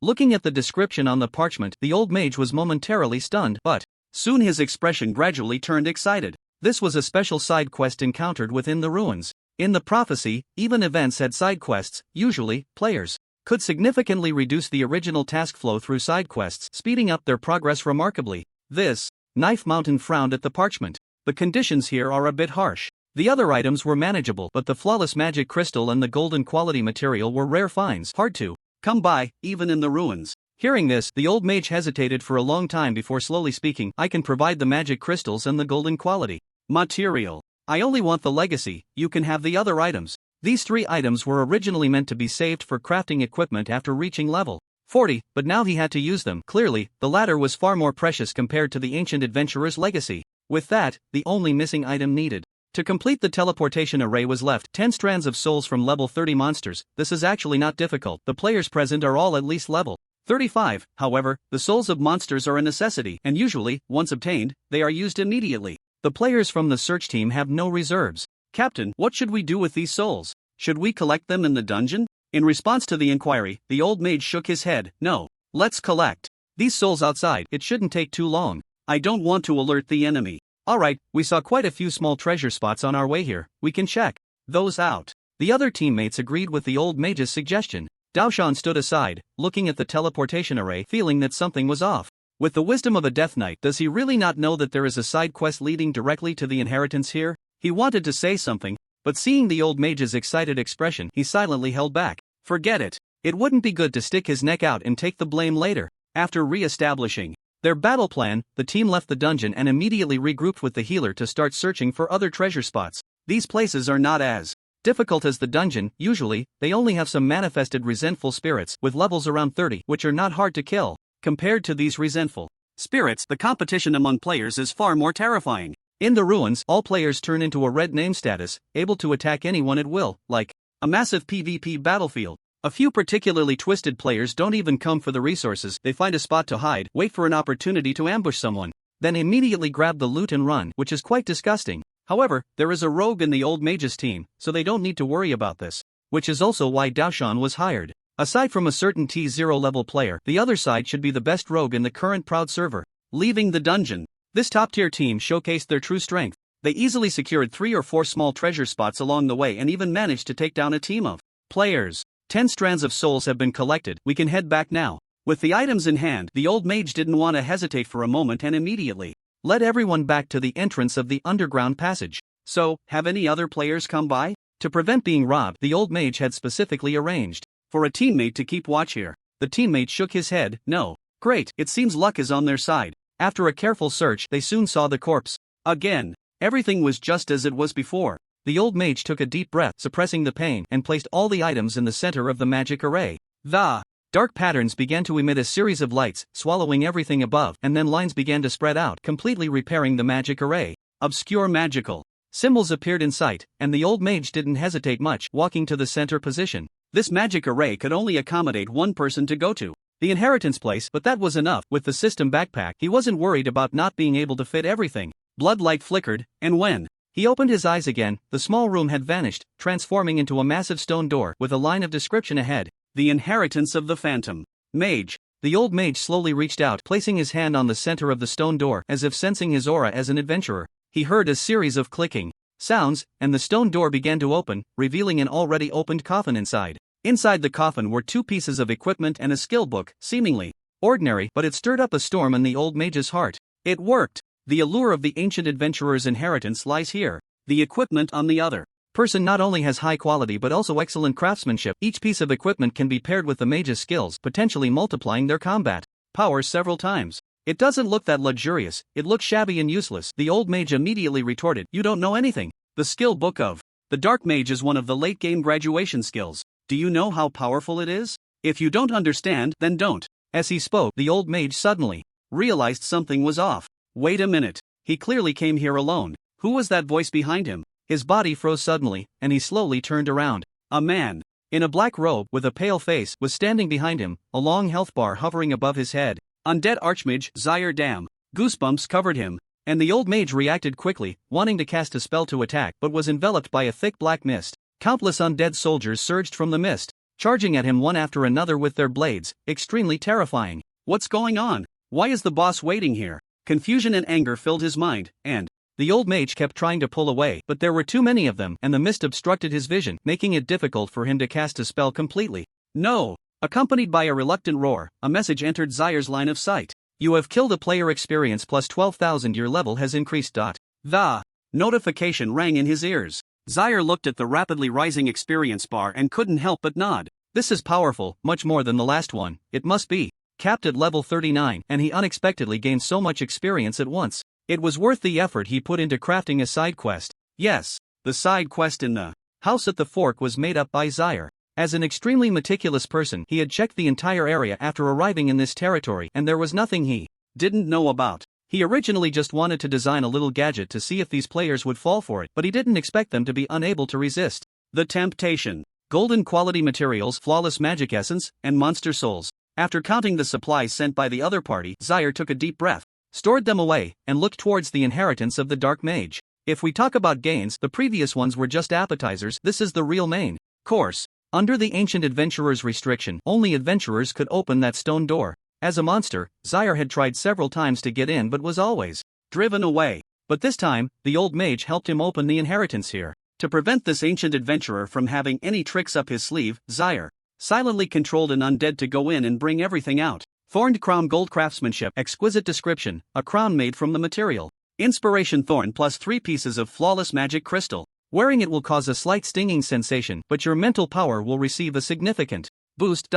Looking at the description on the parchment, the old mage was momentarily stunned, but soon his expression gradually turned excited. This was a special side quest encountered within the ruins. In the prophecy, even events had side quests. Usually, players could significantly reduce the original task flow through side quests, speeding up their progress remarkably. This knife mountain frowned at the parchment. The conditions here are a bit harsh. The other items were manageable, but the flawless magic crystal and the golden quality material were rare finds, hard to come by, even in the ruins. Hearing this, the old mage hesitated for a long time before slowly speaking. I can provide the magic crystals and the golden quality material. I only want the legacy. You can have the other items. These 3 items were originally meant to be saved for crafting equipment after reaching level 40, but now he had to use them. Clearly, the latter was far more precious compared to the ancient adventurer's legacy. With that, the only missing item needed to complete the teleportation array was left. 10 strands of souls from level 30 monsters. This is actually not difficult. The players present are all at least level 35, however, the souls of monsters are a necessity, and usually, once obtained, they are used immediately. The players from the search team have no reserves. Captain, what should we do with these souls? Should we collect them in the dungeon? In response to the inquiry, the old mage shook his head. No. Let's collect these souls outside. It shouldn't take too long. I don't want to alert the enemy. Alright, we saw quite a few small treasure spots on our way here. We can check those out. The other teammates agreed with the old mage's suggestion. Daon stood aside, looking at the teleportation array, feeling that something was off. With the wisdom of a Death Knight, does he really not know that there is a side quest leading directly to the inheritance here? He wanted to say something, but seeing the old mage's excited expression, he silently held back. Forget it. It wouldn't be good to stick his neck out and take the blame later. After re-establishing their battle plan, the team left the dungeon and immediately regrouped with the healer to start searching for other treasure spots. These places are not as difficult as the dungeon. Usually, they only have some manifested resentful spirits with levels around 30, which are not hard to kill. Compared to these resentful spirits, the competition among players is far more terrifying. In the ruins, all players turn into a red name status, able to attack anyone at will, like a massive PvP battlefield. A few particularly twisted players don't even come for the resources. They find a spot to hide, wait for an opportunity to ambush someone, then immediately grab the loot and run, which is quite disgusting. However, there is a rogue in the old mage's team, so they don't need to worry about this, which is also why Daon was hired. Aside from a certain T0 level player, the other side should be the best rogue in the current Proud server. Leaving the dungeon, this top-tier team showcased their true strength. They easily secured 3 or 4 small treasure spots along the way and even managed to take down a team of players. 10 strands of souls have been collected. We can head back now. With the items in hand, the old mage didn't want to hesitate for a moment and immediately led everyone back to the entrance of the underground passage. So, have any other players come by? To prevent being robbed, the old mage had specifically arranged for a teammate to keep watch here. The teammate shook his head. No. Great, it seems luck is on their side. After a careful search, they soon saw the corpse. Again, everything was just as it was before. The old mage took a deep breath, suppressing the pain, and placed all the items in the center of the magic array. The dark patterns began to emit a series of lights, swallowing everything above, and then lines began to spread out, completely repairing the magic array. Obscure magical symbols appeared in sight, and the old mage didn't hesitate much, walking to the center position. This magic array could only accommodate one person to go to. the inheritance place, but that was enough. With the system backpack, he wasn't worried about not being able to fit everything. Bloodlight flickered, and when he opened his eyes again, the small room had vanished, transforming into a massive stone door with a line of description ahead. The inheritance of the Phantom Mage. The old mage slowly reached out, placing his hand on the center of the stone door, as if sensing his aura as an adventurer. He heard a series of clicking sounds, and the stone door began to open, revealing an already opened coffin inside. Inside the coffin were 2 pieces of equipment and a skill book, seemingly ordinary, but it stirred up a storm in the old mage's heart. It worked! The allure of the ancient adventurer's inheritance lies here. The equipment on the other person not only has high quality but also excellent craftsmanship. Each piece of equipment can be paired with the mage's skills, potentially multiplying their combat power several times. It doesn't look that luxurious, it looks shabby and useless. The old mage immediately retorted, "You don't know anything. The skill book of the Dark Mage is one of the late-game graduation skills. Do you know how powerful it is? If you don't understand, then don't." As he spoke, the old mage suddenly realized something was off. Wait a minute, he clearly came here alone. Who was that voice behind him? His body froze suddenly, and he slowly turned around. A man in a black robe with a pale face was standing behind him, a long health bar hovering above his head. Undead Archmage Zyre Dam. Goosebumps covered him, and the old mage reacted quickly, wanting to cast a spell to attack, but was enveloped by a thick black mist. Countless undead soldiers surged from the mist, charging at him one after another with their blades, extremely terrifying. What's going on? Why is the boss waiting here? Confusion and anger filled his mind, and the old mage kept trying to pull away, but there were too many of them, and the mist obstructed his vision, making it difficult for him to cast a spell completely. No! Accompanied by a reluctant roar, a message entered Zyre's line of sight. You have killed a player, experience plus 12,000, your level has increased. The notification rang in his ears. Zyre looked at the rapidly rising experience bar and couldn't help but nod. This is powerful, much more than the last one. It must be capped at level 39, and he unexpectedly gained so much experience at once. It was worth the effort he put into crafting a side quest. Yes, the side quest in the house at the fork was made up by Zyre. As an extremely meticulous person, he had checked the entire area after arriving in this territory, and there was nothing he didn't know about. He originally just wanted to design a little gadget to see if these players would fall for it, but he didn't expect them to be unable to resist the temptation. Golden quality materials, flawless magic essence, and monster souls. After counting the supplies sent by the other party, Zyre took a deep breath, stored them away, and looked towards the inheritance of the Dark Mage. If we talk about gains, the previous ones were just appetizers. This is the real main course. Under the ancient adventurer's restriction, only adventurers could open that stone door. As a monster, Zyre had tried several times to get in but was always driven away. But this time, the old mage helped him open the inheritance here. To prevent this ancient adventurer from having any tricks up his sleeve, Zyre silently controlled an undead to go in and bring everything out. Thorned crown, gold craftsmanship, exquisite description, a crown made from the material. Inspiration thorn plus 3 pieces of flawless magic crystal. Wearing it will cause a slight stinging sensation, but your mental power will receive a significant boost.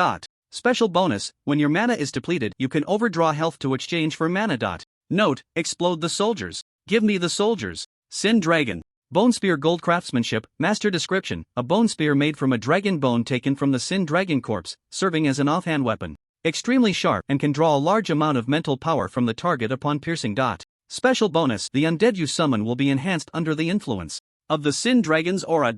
Special bonus, when your mana is depleted, you can overdraw health to exchange for mana. Note, explode the soldiers. Give me the soldiers. Sin Dragon. Bone Spear, gold craftsmanship, master description, a bone spear made from a dragon bone taken from the Sin Dragon corpse, serving as an offhand weapon. Extremely sharp and can draw a large amount of mental power from the target upon piercing. Special bonus, the undead you summon will be enhanced under the influence of the Sin Dragon's aura.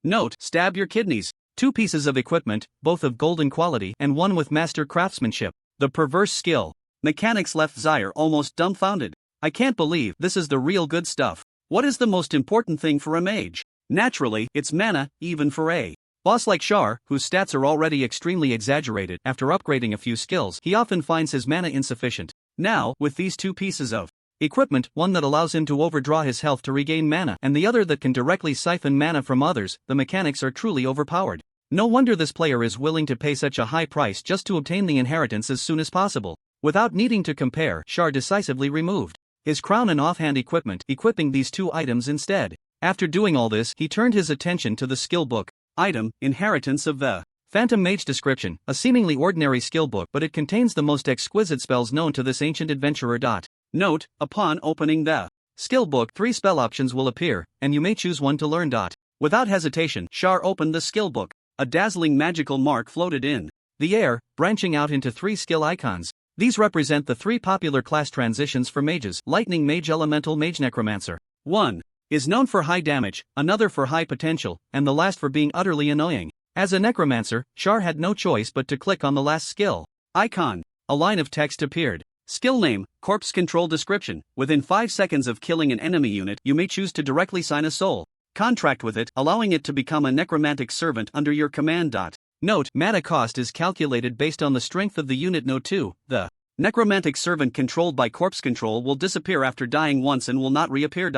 Note, stab your kidneys. 2 pieces of equipment, both of golden quality, and one with master craftsmanship. The perverse skill mechanics left Zyre almost dumbfounded. I can't believe this is the real good stuff. What is the most important thing for a mage? Naturally, it's mana, even for a boss like Char, whose stats are already extremely exaggerated. After upgrading a few skills, he often finds his mana insufficient. Now, with these 2 pieces of equipment, one that allows him to overdraw his health to regain mana, and the other that can directly siphon mana from others, the mechanics are truly overpowered. No wonder this player is willing to pay such a high price just to obtain the inheritance as soon as possible. Without needing to compare, Char decisively removed his crown and offhand equipment, equipping these 2 items instead. After doing all this, he turned his attention to the skill book. Item, Inheritance of the Phantom Mage. Description, a seemingly ordinary skill book, but it contains the most exquisite spells known to this ancient adventurer. Note, upon opening the skill book, 3 spell options will appear, and you may choose one to learn. Without hesitation, Char opened the skill book. A dazzling magical mark floated in the air, branching out into 3 skill icons. These represent the 3 popular class transitions for mages: Lightning Mage, Elemental Mage, Necromancer. 1 is known for high damage, another for high potential, and the last for being utterly annoying. As a Necromancer, Char had no choice but to click on the last skill Icon. A line of text appeared. Skill name, corpse control description. Within 5 seconds of killing an enemy unit, you may choose to directly sign a soul contract with it, allowing it to become a necromantic servant under your command. Note, mana cost is calculated based on the strength of the unit. Note 2, the necromantic servant controlled by corpse control will disappear after dying once and will not reappear.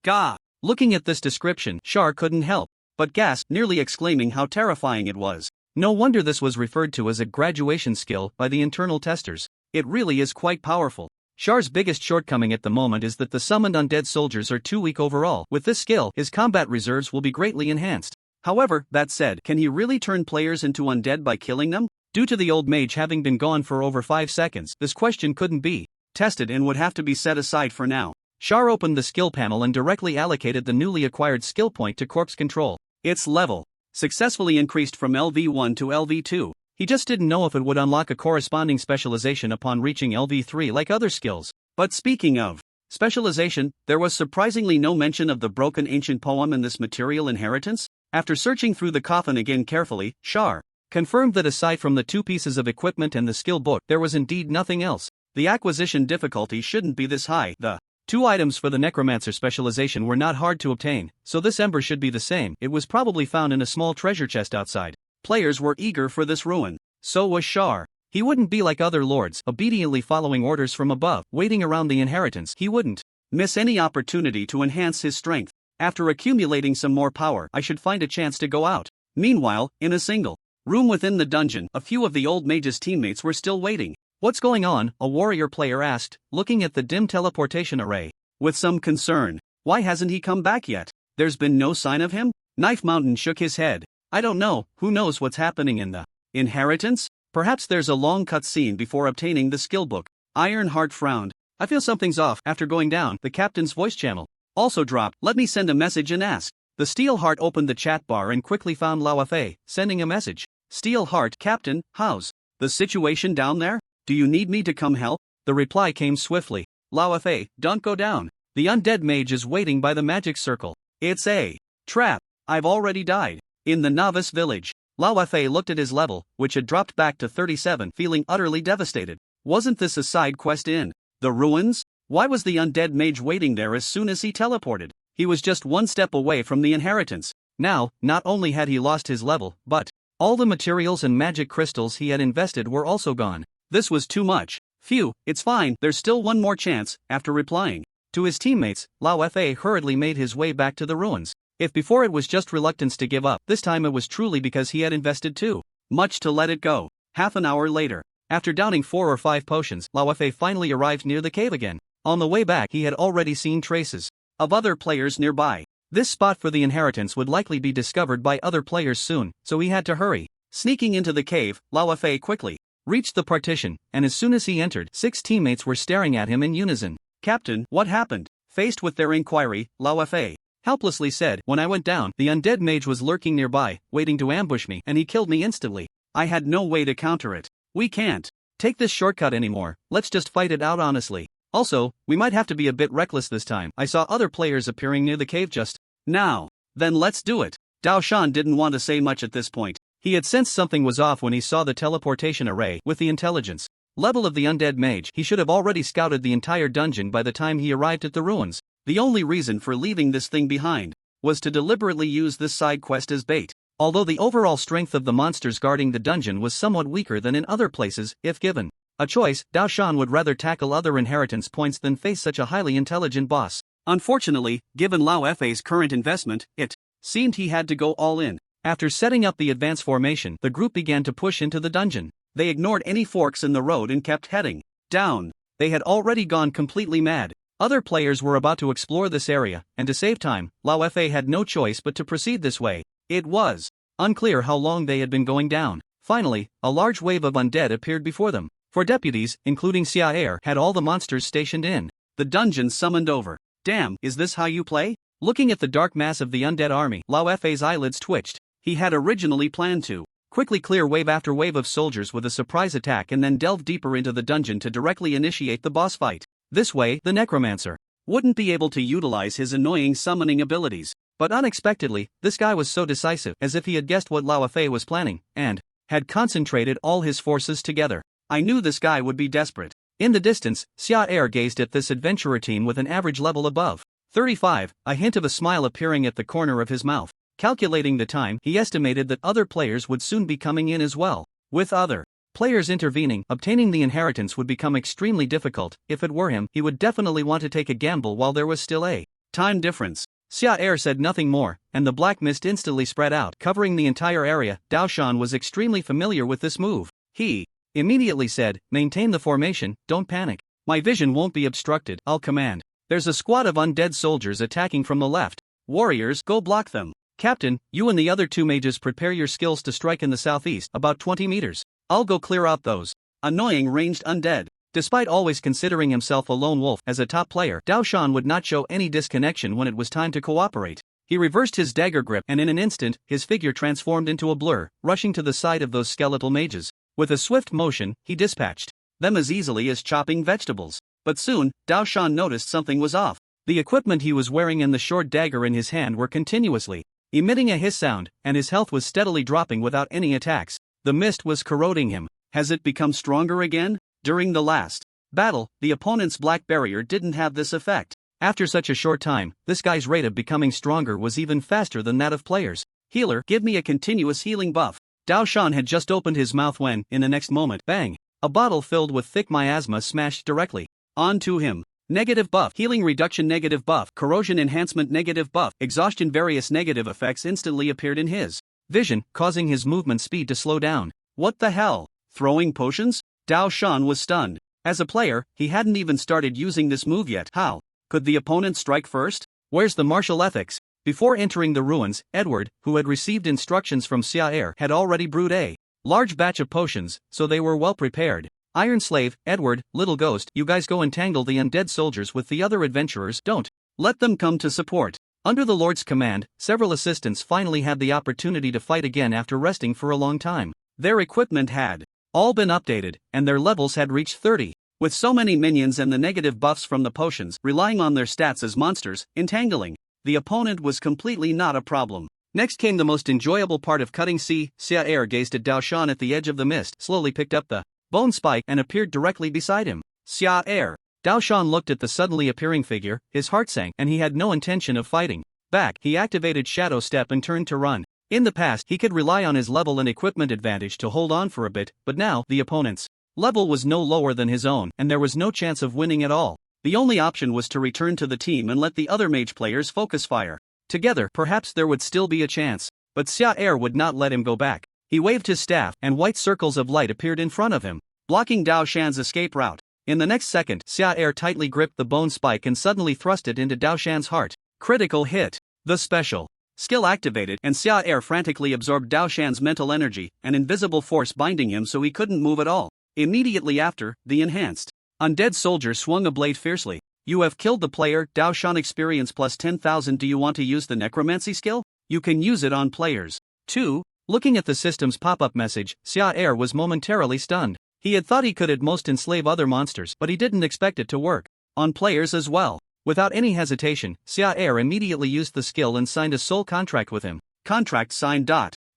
Gah! Looking at this description, Char couldn't help but gasp, nearly exclaiming how terrifying it was. No wonder this was referred to as a graduation skill by the internal testers. It really is quite powerful. Char's biggest shortcoming at the moment is that the summoned undead soldiers are too weak overall. With this skill, his combat reserves will be greatly enhanced. However, that said, can he really turn players into undead by killing them? Due to the old mage having been gone for over 5 seconds, this question couldn't be tested and would have to be set aside for now. Char opened the skill panel and directly allocated the newly acquired skill point to corpse control. Its level successfully increased from Lv.1 to Lv.2. He just didn't know if it would unlock a corresponding specialization upon reaching Lv.3 like other skills. But speaking of specialization, there was surprisingly no mention of the broken ancient poem in this material inheritance. After searching through the coffin again carefully, Char confirmed that aside from the 2 pieces of equipment and the skill book, there was indeed nothing else. The acquisition difficulty shouldn't be this high. The 2 items for the necromancer specialization were not hard to obtain, so this ember should be the same. It was probably found in a small treasure chest outside. Players were eager for this ruin. So was Char. He wouldn't be like other lords, obediently following orders from above, waiting around the inheritance. He wouldn't miss any opportunity to enhance his strength. After accumulating some more power, I should find a chance to go out. Meanwhile, in a single room within the dungeon, a few of the old mage's teammates were still waiting. What's going on? A warrior player asked, looking at the dim teleportation array with some concern. Why hasn't he come back yet? There's been no sign of him? Knife Mountain shook his head. I don't know, who knows what's happening in the inheritance? Perhaps there's a long cut scene before obtaining the skill book. Ironheart frowned. I feel something's off. After going down, the captain's voice channel also dropped. Let me send a message and ask. The Steelheart opened the chat bar and quickly found Lawafei, sending a message. Steelheart, Captain, how's the situation down there? Do you need me to come help? The reply came swiftly. Lawafei, don't go down. The undead mage is waiting by the magic circle. It's a trap. I've already died. In the novice village. Lawafei looked at his level, which had dropped back to 37, feeling utterly devastated. Wasn't this a side quest in the ruins? Why was the undead mage waiting there as soon as he teleported? He was just 1 step away from the inheritance. Now, not only had he lost his level, but all the materials and magic crystals he had invested were also gone. This was too much. Phew, it's fine, there's still one more chance. After replying to his teammates, Lawafei hurriedly made his way back to the ruins. If before it was just reluctance to give up, this time it was truly because he had invested too much to let it go. Half an hour later, after downing 4 or 5 potions, Lawafei finally arrived near the cave again. On the way back, he had already seen traces of other players nearby. This spot for the inheritance would likely be discovered by other players soon, so he had to hurry. Sneaking into the cave, Lawafei quickly reached the partition, and as soon as he entered, 6 teammates were staring at him in unison. Captain, what happened? Faced with their inquiry, Lawafei helplessly said, when I went down, the undead mage was lurking nearby, waiting to ambush me, and he killed me instantly. I had no way to counter it. We can't take this shortcut anymore, let's just fight it out honestly. Also, we might have to be a bit reckless this time. I saw other players appearing near the cave just now. Then let's do it. Daoshan didn't want to say much at this point. He had sensed something was off when he saw the teleportation array. With the intelligence level of the undead mage, he should have already scouted the entire dungeon by the time he arrived at the ruins. The only reason for leaving this thing behind was to deliberately use this side quest as bait. Although the overall strength of the monsters guarding the dungeon was somewhat weaker than in other places, if given a choice, Daoshan would rather tackle other inheritance points than face such a highly intelligent boss. Unfortunately, given Lawafei's current investment, it seemed he had to go all in. After setting up the advance formation, the group began to push into the dungeon. They ignored any forks in the road and kept heading down. They had already gone completely mad. Other players were about to explore this area, and to save time, Lawafei had no choice but to proceed this way. It was unclear how long they had been going down. Finally, a large wave of undead appeared before them. 4 deputies, including Xiaer, had all the monsters stationed in the dungeon summoned over. Damn, is this how you play? Looking at the dark mass of the undead army, Lawafei's eyelids twitched. He had originally planned to quickly clear wave after wave of soldiers with a surprise attack and then delve deeper into the dungeon to directly initiate the boss fight. This way, the necromancer wouldn't be able to utilize his annoying summoning abilities. But unexpectedly, this guy was so decisive, as if he had guessed what Lawafei was planning, and had concentrated all his forces together. I knew this guy would be desperate. In the distance, Xia Er gazed at this adventurer team with an average level above 35, a hint of a smile appearing at the corner of his mouth. Calculating the time, he estimated that other players would soon be coming in as well. With other players intervening, obtaining the inheritance would become extremely difficult. If it were him, he would definitely want to take a gamble while there was still a time difference. Xia Er said nothing more, and the black mist instantly spread out, covering the entire area. Daoshan was extremely familiar with this move. He immediately said, "Maintain the formation, don't panic. My vision won't be obstructed, I'll command. There's a squad of undead soldiers attacking from the left. Warriors, go block them. Captain, you and the other 2 mages prepare your skills to strike in the southeast, about 20 meters. I'll go clear out those annoying ranged undead." Despite always considering himself a lone wolf as a top player, Daoshan would not show any disconnection when it was time to cooperate. He reversed his dagger grip, and in an instant, his figure transformed into a blur, rushing to the side of those skeletal mages. With a swift motion, he dispatched them as easily as chopping vegetables. But soon, Daoshan noticed something was off. The equipment he was wearing and the short dagger in his hand were continuously emitting a hiss sound, and his health was steadily dropping without any attacks. The mist was corroding him. Has it become stronger again? During the last battle, the opponent's black barrier didn't have this effect. After such a short time, this guy's rate of becoming stronger was even faster than that of players. Healer, give me a continuous healing buff. Daoshan had just opened his mouth when, in the next moment, bang! A bottle filled with thick miasma smashed directly onto him. Negative buff, healing reduction negative buff, corrosion enhancement negative buff, exhaustion various negative effects instantly appeared in his vision, causing his movement speed to slow down. What the hell? Throwing potions? Daoshan was stunned. As a player, he hadn't even started using this move yet. How could the opponent strike first? Where's the martial ethics? Before entering the ruins, Edward, who had received instructions from Xia Er, had already brewed a large batch of potions, so they were well prepared. Iron Slave, Edward, Little Ghost, you guys go entangle the undead soldiers with the other adventurers, don't let them come to support. Under the Lord's command, several assistants finally had the opportunity to fight again after resting for a long time. Their equipment had all been updated, and their levels had reached 30. With so many minions and the negative buffs from the potions relying on their stats as monsters, entangling the opponent was completely not a problem. Next came the most enjoyable part of cutting. Xia Er gazed at Daoshan at the edge of the mist, slowly picked up the bone spike and appeared directly beside him. Xia Er. Daoshan looked at the suddenly appearing figure, his heart sank, and he had no intention of fighting back. He activated Shadow Step and turned to run. In the past, he could rely on his level and equipment advantage to hold on for a bit, but now, the opponent's level was no lower than his own, and there was no chance of winning at all. The only option was to return to the team and let the other mage players focus fire. Together, perhaps there would still be a chance. But Xia Er would not let him go back. He waved his staff, and white circles of light appeared in front of him, blocking Daoshan's escape route. In the next second, Xia Er tightly gripped the bone spike and suddenly thrust it into Daoshan's heart. Critical hit. The special skill activated, and Xia Er frantically absorbed Daoshan's mental energy, an invisible force binding him so he couldn't move at all. Immediately after, the enhanced undead soldier swung a blade fiercely. You have killed the player. Daoshan experience plus 10,000. Do you want to use the necromancy skill? You can use it on players 2. Looking at the system's pop-up message, Xia Er was momentarily stunned. He had thought he could at most enslave other monsters, but he didn't expect it to work on players as well. Without any hesitation, Xia Er immediately used the skill and signed a soul contract with him. Contract signed.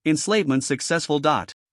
Enslavement successful.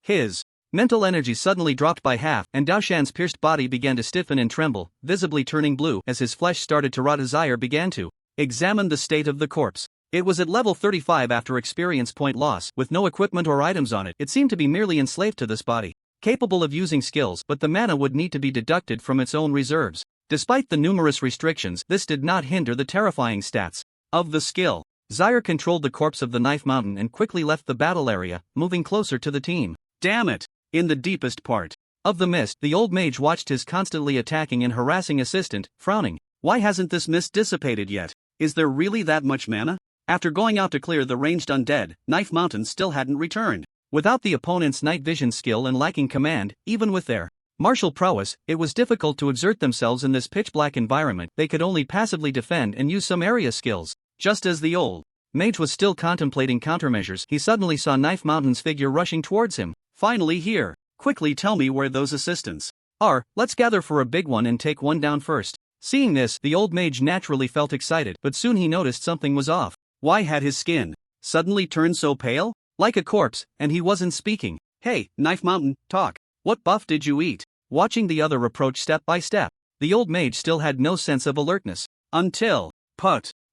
His mental energy suddenly dropped by half, and Daoshan's pierced body began to stiffen and tremble, visibly turning blue as his flesh started to rot. His eye began to examine the state of the corpse. It was at level 35 after experience point loss, with no equipment or items on it. It seemed to be merely enslaved to this body, capable of using skills, but the mana would need to be deducted from its own reserves. Despite the numerous restrictions, this did not hinder the terrifying stats of the skill. Zaire controlled the corpse of the Knife Mountain and quickly left the battle area, moving closer to the team. Damn it! In the deepest part of the mist, the old mage watched his constantly attacking and harassing assistant, frowning. Why hasn't this mist dissipated yet? Is there really that much mana? After going out to clear the ranged undead, Knife Mountain still hadn't returned. Without the opponent's night vision skill and lacking command, even with their martial prowess, it was difficult to exert themselves in this pitch-black environment. They could only passively defend and use some area skills. Just as the old mage was still contemplating countermeasures, he suddenly saw Knife Mountain's figure rushing towards him. Finally here. Quickly tell me where those assistants are. Let's gather for a big one and take one down first. Seeing this, the old mage naturally felt excited, but soon he noticed something was off. Why had his skin suddenly turned so pale? Like a corpse, and he wasn't speaking. Hey, Knife Mountain, talk. What buff did you eat? watching the other approach step by step. The old mage still had no sense of alertness. Until,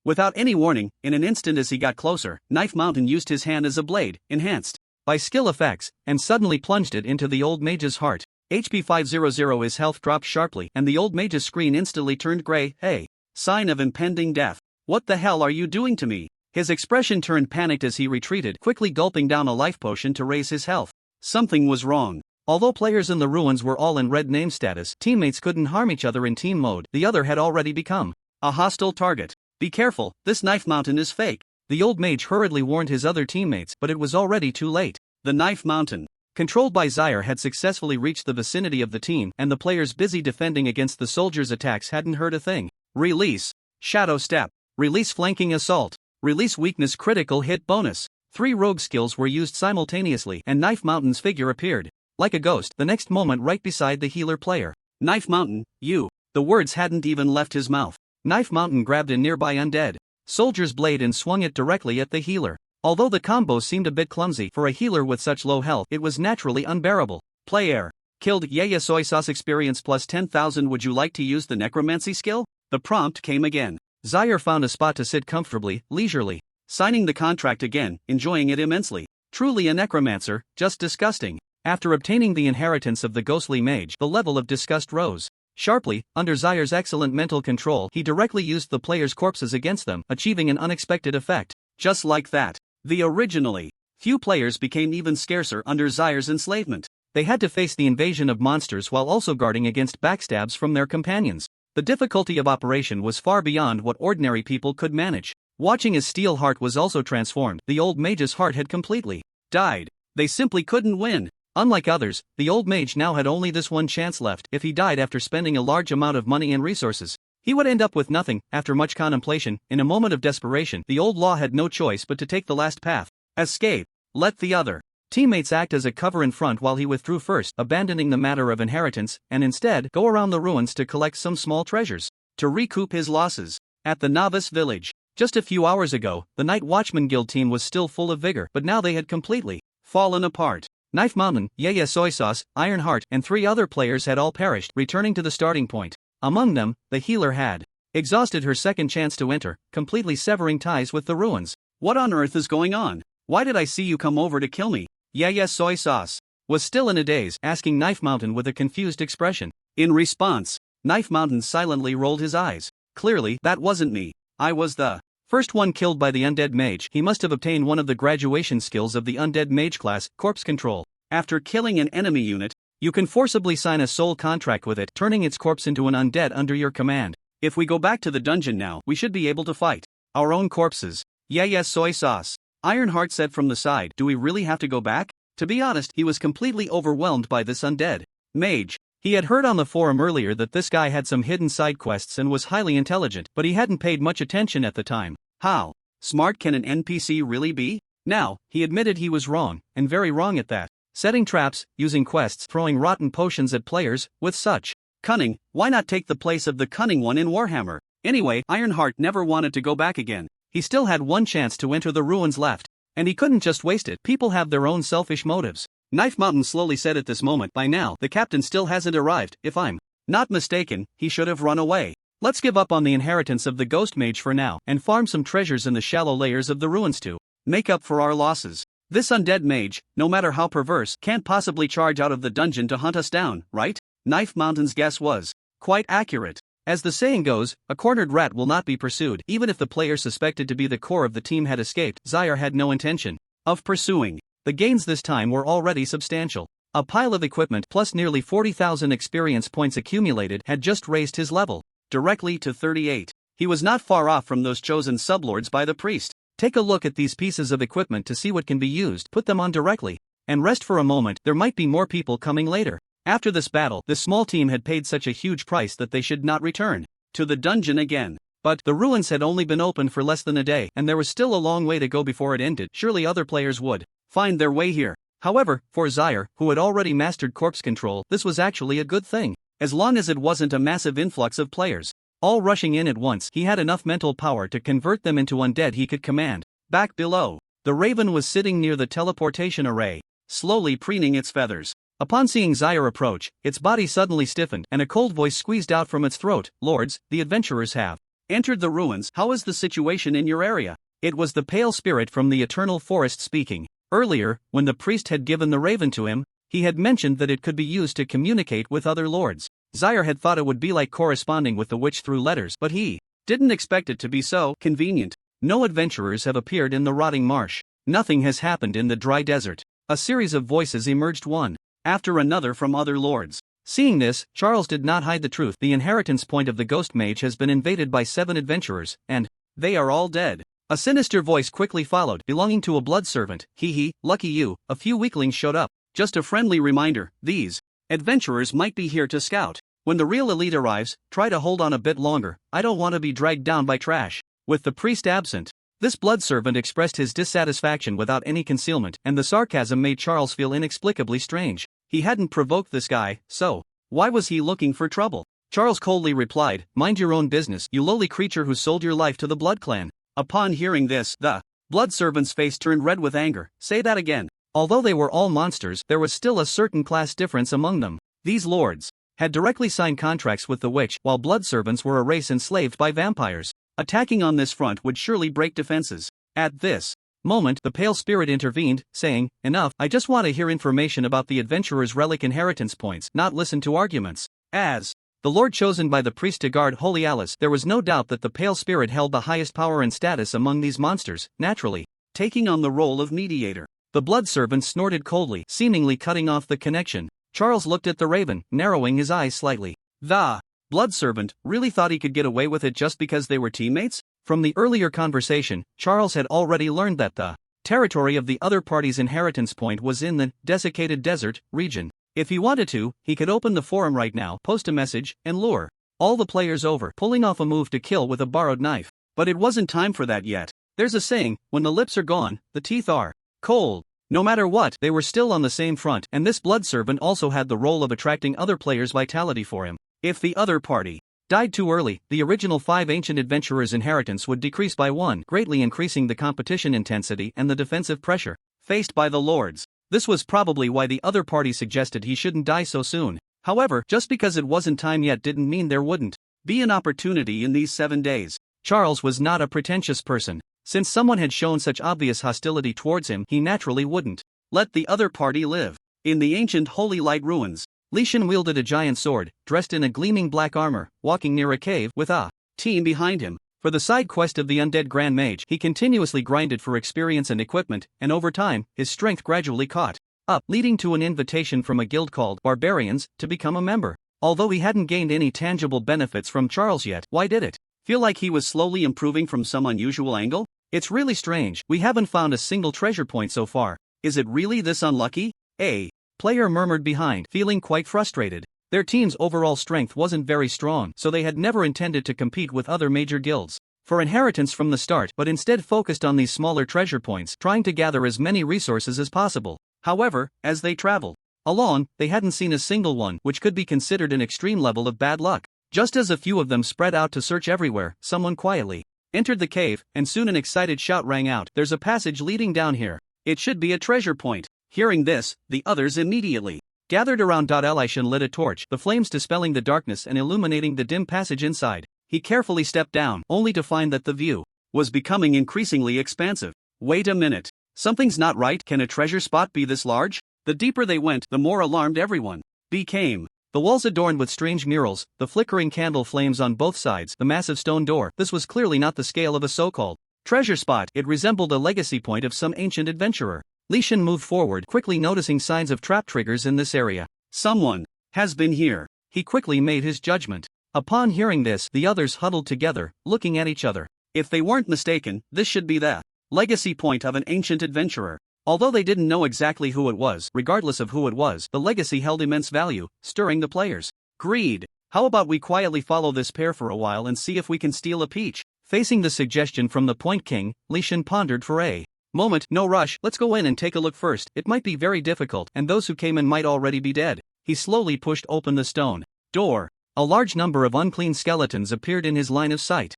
without any warning, in an instant as he got closer, Knife Mountain used his hand as a blade, enhanced by skill effects, and suddenly plunged it into the old mage's heart. HP 500. His health dropped sharply, and the old mage's screen instantly turned gray. Hey, sign of impending death. What the hell are you doing to me? His expression turned panicked as he retreated, quickly gulping down a life potion to raise his health. Something was wrong. Although players in the ruins were all in red name status, teammates couldn't harm each other in team mode. The other had already become a hostile target. Be careful, this Knife Mountain is fake. The old mage hurriedly warned his other teammates, but it was already too late. The Knife Mountain, controlled by Zyre, had successfully reached the vicinity of the team, and the players busy defending against the soldiers' attacks hadn't heard a thing. Release. Shadow Step. Release Flanking Assault. Release Weakness Critical Hit Bonus. 3 rogue skills were used simultaneously, and Knife Mountain's figure appeared like a ghost the next moment right beside the healer player. Knife Mountain, you. The words hadn't even left his mouth. Knife Mountain grabbed a nearby undead soldier's blade and swung it directly at the healer. Although the combo seemed a bit clumsy for a healer with such low health, it was naturally unbearable. Player killed. Yaya Soy Sauce experience plus 10,000. Would you like to use the necromancy skill? The prompt came again. Zyre found a spot to sit comfortably, leisurely, signing the contract again, enjoying it immensely. Truly a necromancer, just disgusting. After obtaining the inheritance of the ghostly mage, the level of disgust rose sharply. Under Zyre's excellent mental control, he directly used the players' corpses against them, achieving an unexpected effect. Just like that, the originally few players became even scarcer under Zyre's enslavement. They had to face the invasion of monsters while also guarding against backstabs from their companions. The difficulty of operation was far beyond what ordinary people could manage. Watching as Steel Heart was also transformed, the old mage's heart had completely died. They simply couldn't win. Unlike others, the old mage now had only this one chance left. If he died after spending a large amount of money and resources, he would end up with nothing. After much contemplation, in a moment of desperation, the old law had no choice but to take the last path. Escape. Let the other teammates act as a cover in front while he withdrew first, abandoning the matter of inheritance, and instead go around the ruins to collect some small treasures to recoup his losses. At the novice village, just a few hours ago, the Night Watchman Guild team was still full of vigor, but now they had completely fallen apart. Knife Mountain, Yaya Soy Sauce, Ironheart, and 3 other players had all perished, returning to the starting point. Among them, the healer had exhausted her second chance to enter, completely severing ties with the ruins. What on earth is going on? Why did I see you come over to kill me? Yaya Soy Sauce was still in a daze, asking Knife Mountain with a confused expression. In response, Knife Mountain silently rolled his eyes. Clearly, that wasn't me. I was the first one killed by the Undead Mage. He must have obtained one of the graduation skills of the Undead Mage class, Corpse Control. After killing an enemy unit, you can forcibly sign a soul contract with it, turning its corpse into an undead under your command. If we go back to the dungeon now, we should be able to fight our own corpses. Yaya Soy Sauce, Ironheart said from the side. Do we really have to go back? To be honest, he was completely overwhelmed by this undead mage. He had heard on the forum earlier that this guy had some hidden side quests and was highly intelligent, but he hadn't paid much attention at the time. How smart can an NPC really be? Now, he admitted he was wrong, and very wrong at that. Setting traps, using quests, throwing rotten potions at players, with such cunning, why not take the place of the cunning one in Warhammer? Anyway, Ironheart never wanted to go back again. He still had one chance to enter the ruins left, and he couldn't just waste it. People have their own selfish motives. Knife Mountain slowly said at this moment, by now, the captain still hasn't arrived. If I'm not mistaken, he should have run away. Let's give up on the inheritance of the Ghost Mage for now, and farm some treasures in the shallow layers of the ruins to make up for our losses. This undead mage, no matter how perverse, can't possibly charge out of the dungeon to hunt us down, right? Knife Mountain's guess was quite accurate. As the saying goes, a cornered rat will not be pursued. Even if the player suspected to be the core of the team had escaped, Zyre had no intention of pursuing. The gains this time were already substantial. A pile of equipment plus nearly 40,000 experience points accumulated had just raised his level directly to 38. He was not far off from those chosen sublords by the priest. Take a look at these pieces of equipment to see what can be used, put them on directly, and rest for a moment. There might be more people coming later. After this battle, the small team had paid such a huge price that they should not return to the dungeon again. But the ruins had only been open for less than a day, and there was still a long way to go before it ended. Surely other players would find their way here. However, for Zyre, who had already mastered corpse control, this was actually a good thing. As long as it wasn't a massive influx of players all rushing in at once, he had enough mental power to convert them into undead he could command. Back below, the raven was sitting near the teleportation array, slowly preening its feathers. Upon seeing Zaire approach, its body suddenly stiffened and a cold voice squeezed out from its throat. "Lords, the adventurers have entered the ruins. How is the situation in your area?" It was the pale spirit from the eternal forest speaking. Earlier, when the priest had given the raven to him, he had mentioned that it could be used to communicate with other lords. Zaire had thought it would be like corresponding with the witch through letters, but he didn't expect it to be so convenient. No adventurers have appeared in the rotting marsh. Nothing has happened in the dry desert. A series of voices emerged one after another from other lords. Seeing this, Charles did not hide the truth. The inheritance point of the ghost mage has been invaded by 7 adventurers, and they are all dead. A sinister voice quickly followed, belonging to a blood servant. Hee, lucky you, a few weaklings showed up. Just a friendly reminder, these adventurers might be here to scout. When the real elite arrives, try to hold on a bit longer. I don't want to be dragged down by trash. With the priest absent, this blood servant expressed his dissatisfaction without any concealment, and the sarcasm made Charles feel inexplicably strange. He hadn't provoked this guy, so why was he looking for trouble? Charles coldly replied, "Mind your own business, you lowly creature who sold your life to the Blood Clan." Upon hearing this, the blood servant's face turned red with anger. "Say that again." Although they were all monsters, there was still a certain class difference among them. These lords had directly signed contracts with the witch, while blood servants were a race enslaved by vampires. Attacking on this front would surely break defenses. At this moment, the pale spirit intervened, saying, "Enough, I just want to hear information about the adventurer's relic inheritance points, not listen to arguments." As the lord chosen by the priest to guard Holy Alice, there was no doubt that the pale spirit held the highest power and status among these monsters, naturally taking on the role of mediator. The blood servant snorted coldly, seemingly cutting off the connection. Charles looked at the raven, narrowing his eyes slightly. The blood servant really thought he could get away with it just because they were teammates? From the earlier conversation, Charles had already learned that the territory of the other party's inheritance point was in the desiccated desert region. If he wanted to, he could open the forum right now, post a message, and lure all the players over, pulling off a move to kill with a borrowed knife. But it wasn't time for that yet. There's a saying, when the lips are gone, the teeth are cold. No matter what, they were still on the same front, and this blood servant also had the role of attracting other players' vitality for him. If the other party died too early, the original 5 ancient adventurers' inheritance would decrease by 1, greatly increasing the competition intensity and the defensive pressure faced by the lords. This was probably why the other party suggested he shouldn't die so soon. However, just because it wasn't time yet didn't mean there wouldn't be an opportunity in these 7 days. Charles was not a pretentious person. Since someone had shown such obvious hostility towards him, he naturally wouldn't let the other party live. In the ancient Holy Light ruins, Leysan wielded a giant sword, dressed in a gleaming black armor, walking near a cave with a team behind him. For the side quest of the Undead Grand Mage, he continuously grinded for experience and equipment, and over time, his strength gradually caught up, leading to an invitation from a guild called Barbarians to become a member. Although he hadn't gained any tangible benefits from Charles yet, why did it feel like he was slowly improving from some unusual angle? It's really strange, we haven't found a single treasure point so far. Is it really this unlucky? A player murmured behind, feeling quite frustrated. Their team's overall strength wasn't very strong, so they had never intended to compete with other major guilds for inheritance from the start, but instead focused on these smaller treasure points, trying to gather as many resources as possible. However, as they traveled along, they hadn't seen a single one, which could be considered an extreme level of bad luck. Just as a few of them spread out to search everywhere, someone quietly entered the cave, and soon an excited shout rang out, "There's a passage leading down here. It should be a treasure point." Hearing this, the others immediately gathered around. Leysan lit a torch, the flames dispelling the darkness and illuminating the dim passage inside. He carefully stepped down, only to find that the view was becoming increasingly expansive. Wait a minute. Something's not right. Can a treasure spot be this large? The deeper they went, the more alarmed everyone became. The walls adorned with strange murals, the flickering candle flames on both sides, the massive stone door. This was clearly not the scale of a so-called treasure spot. It resembled a legacy point of some ancient adventurer. Leysan moved forward, quickly noticing signs of trap triggers in this area. Someone has been here. He quickly made his judgment. Upon hearing this, the others huddled together, looking at each other. If they weren't mistaken, this should be the legacy point of an ancient adventurer. Although they didn't know exactly who it was, regardless of who it was, the legacy held immense value, stirring the players' greed. How about we quietly follow this pair for a while and see if we can steal a peach? Facing the suggestion from the Point King, Leysan pondered for a moment. "No rush, let's go in and take a look first. It might be very difficult, and those who came in might already be dead." He slowly pushed open the stone door. A large number of unclean skeletons appeared in his line of sight.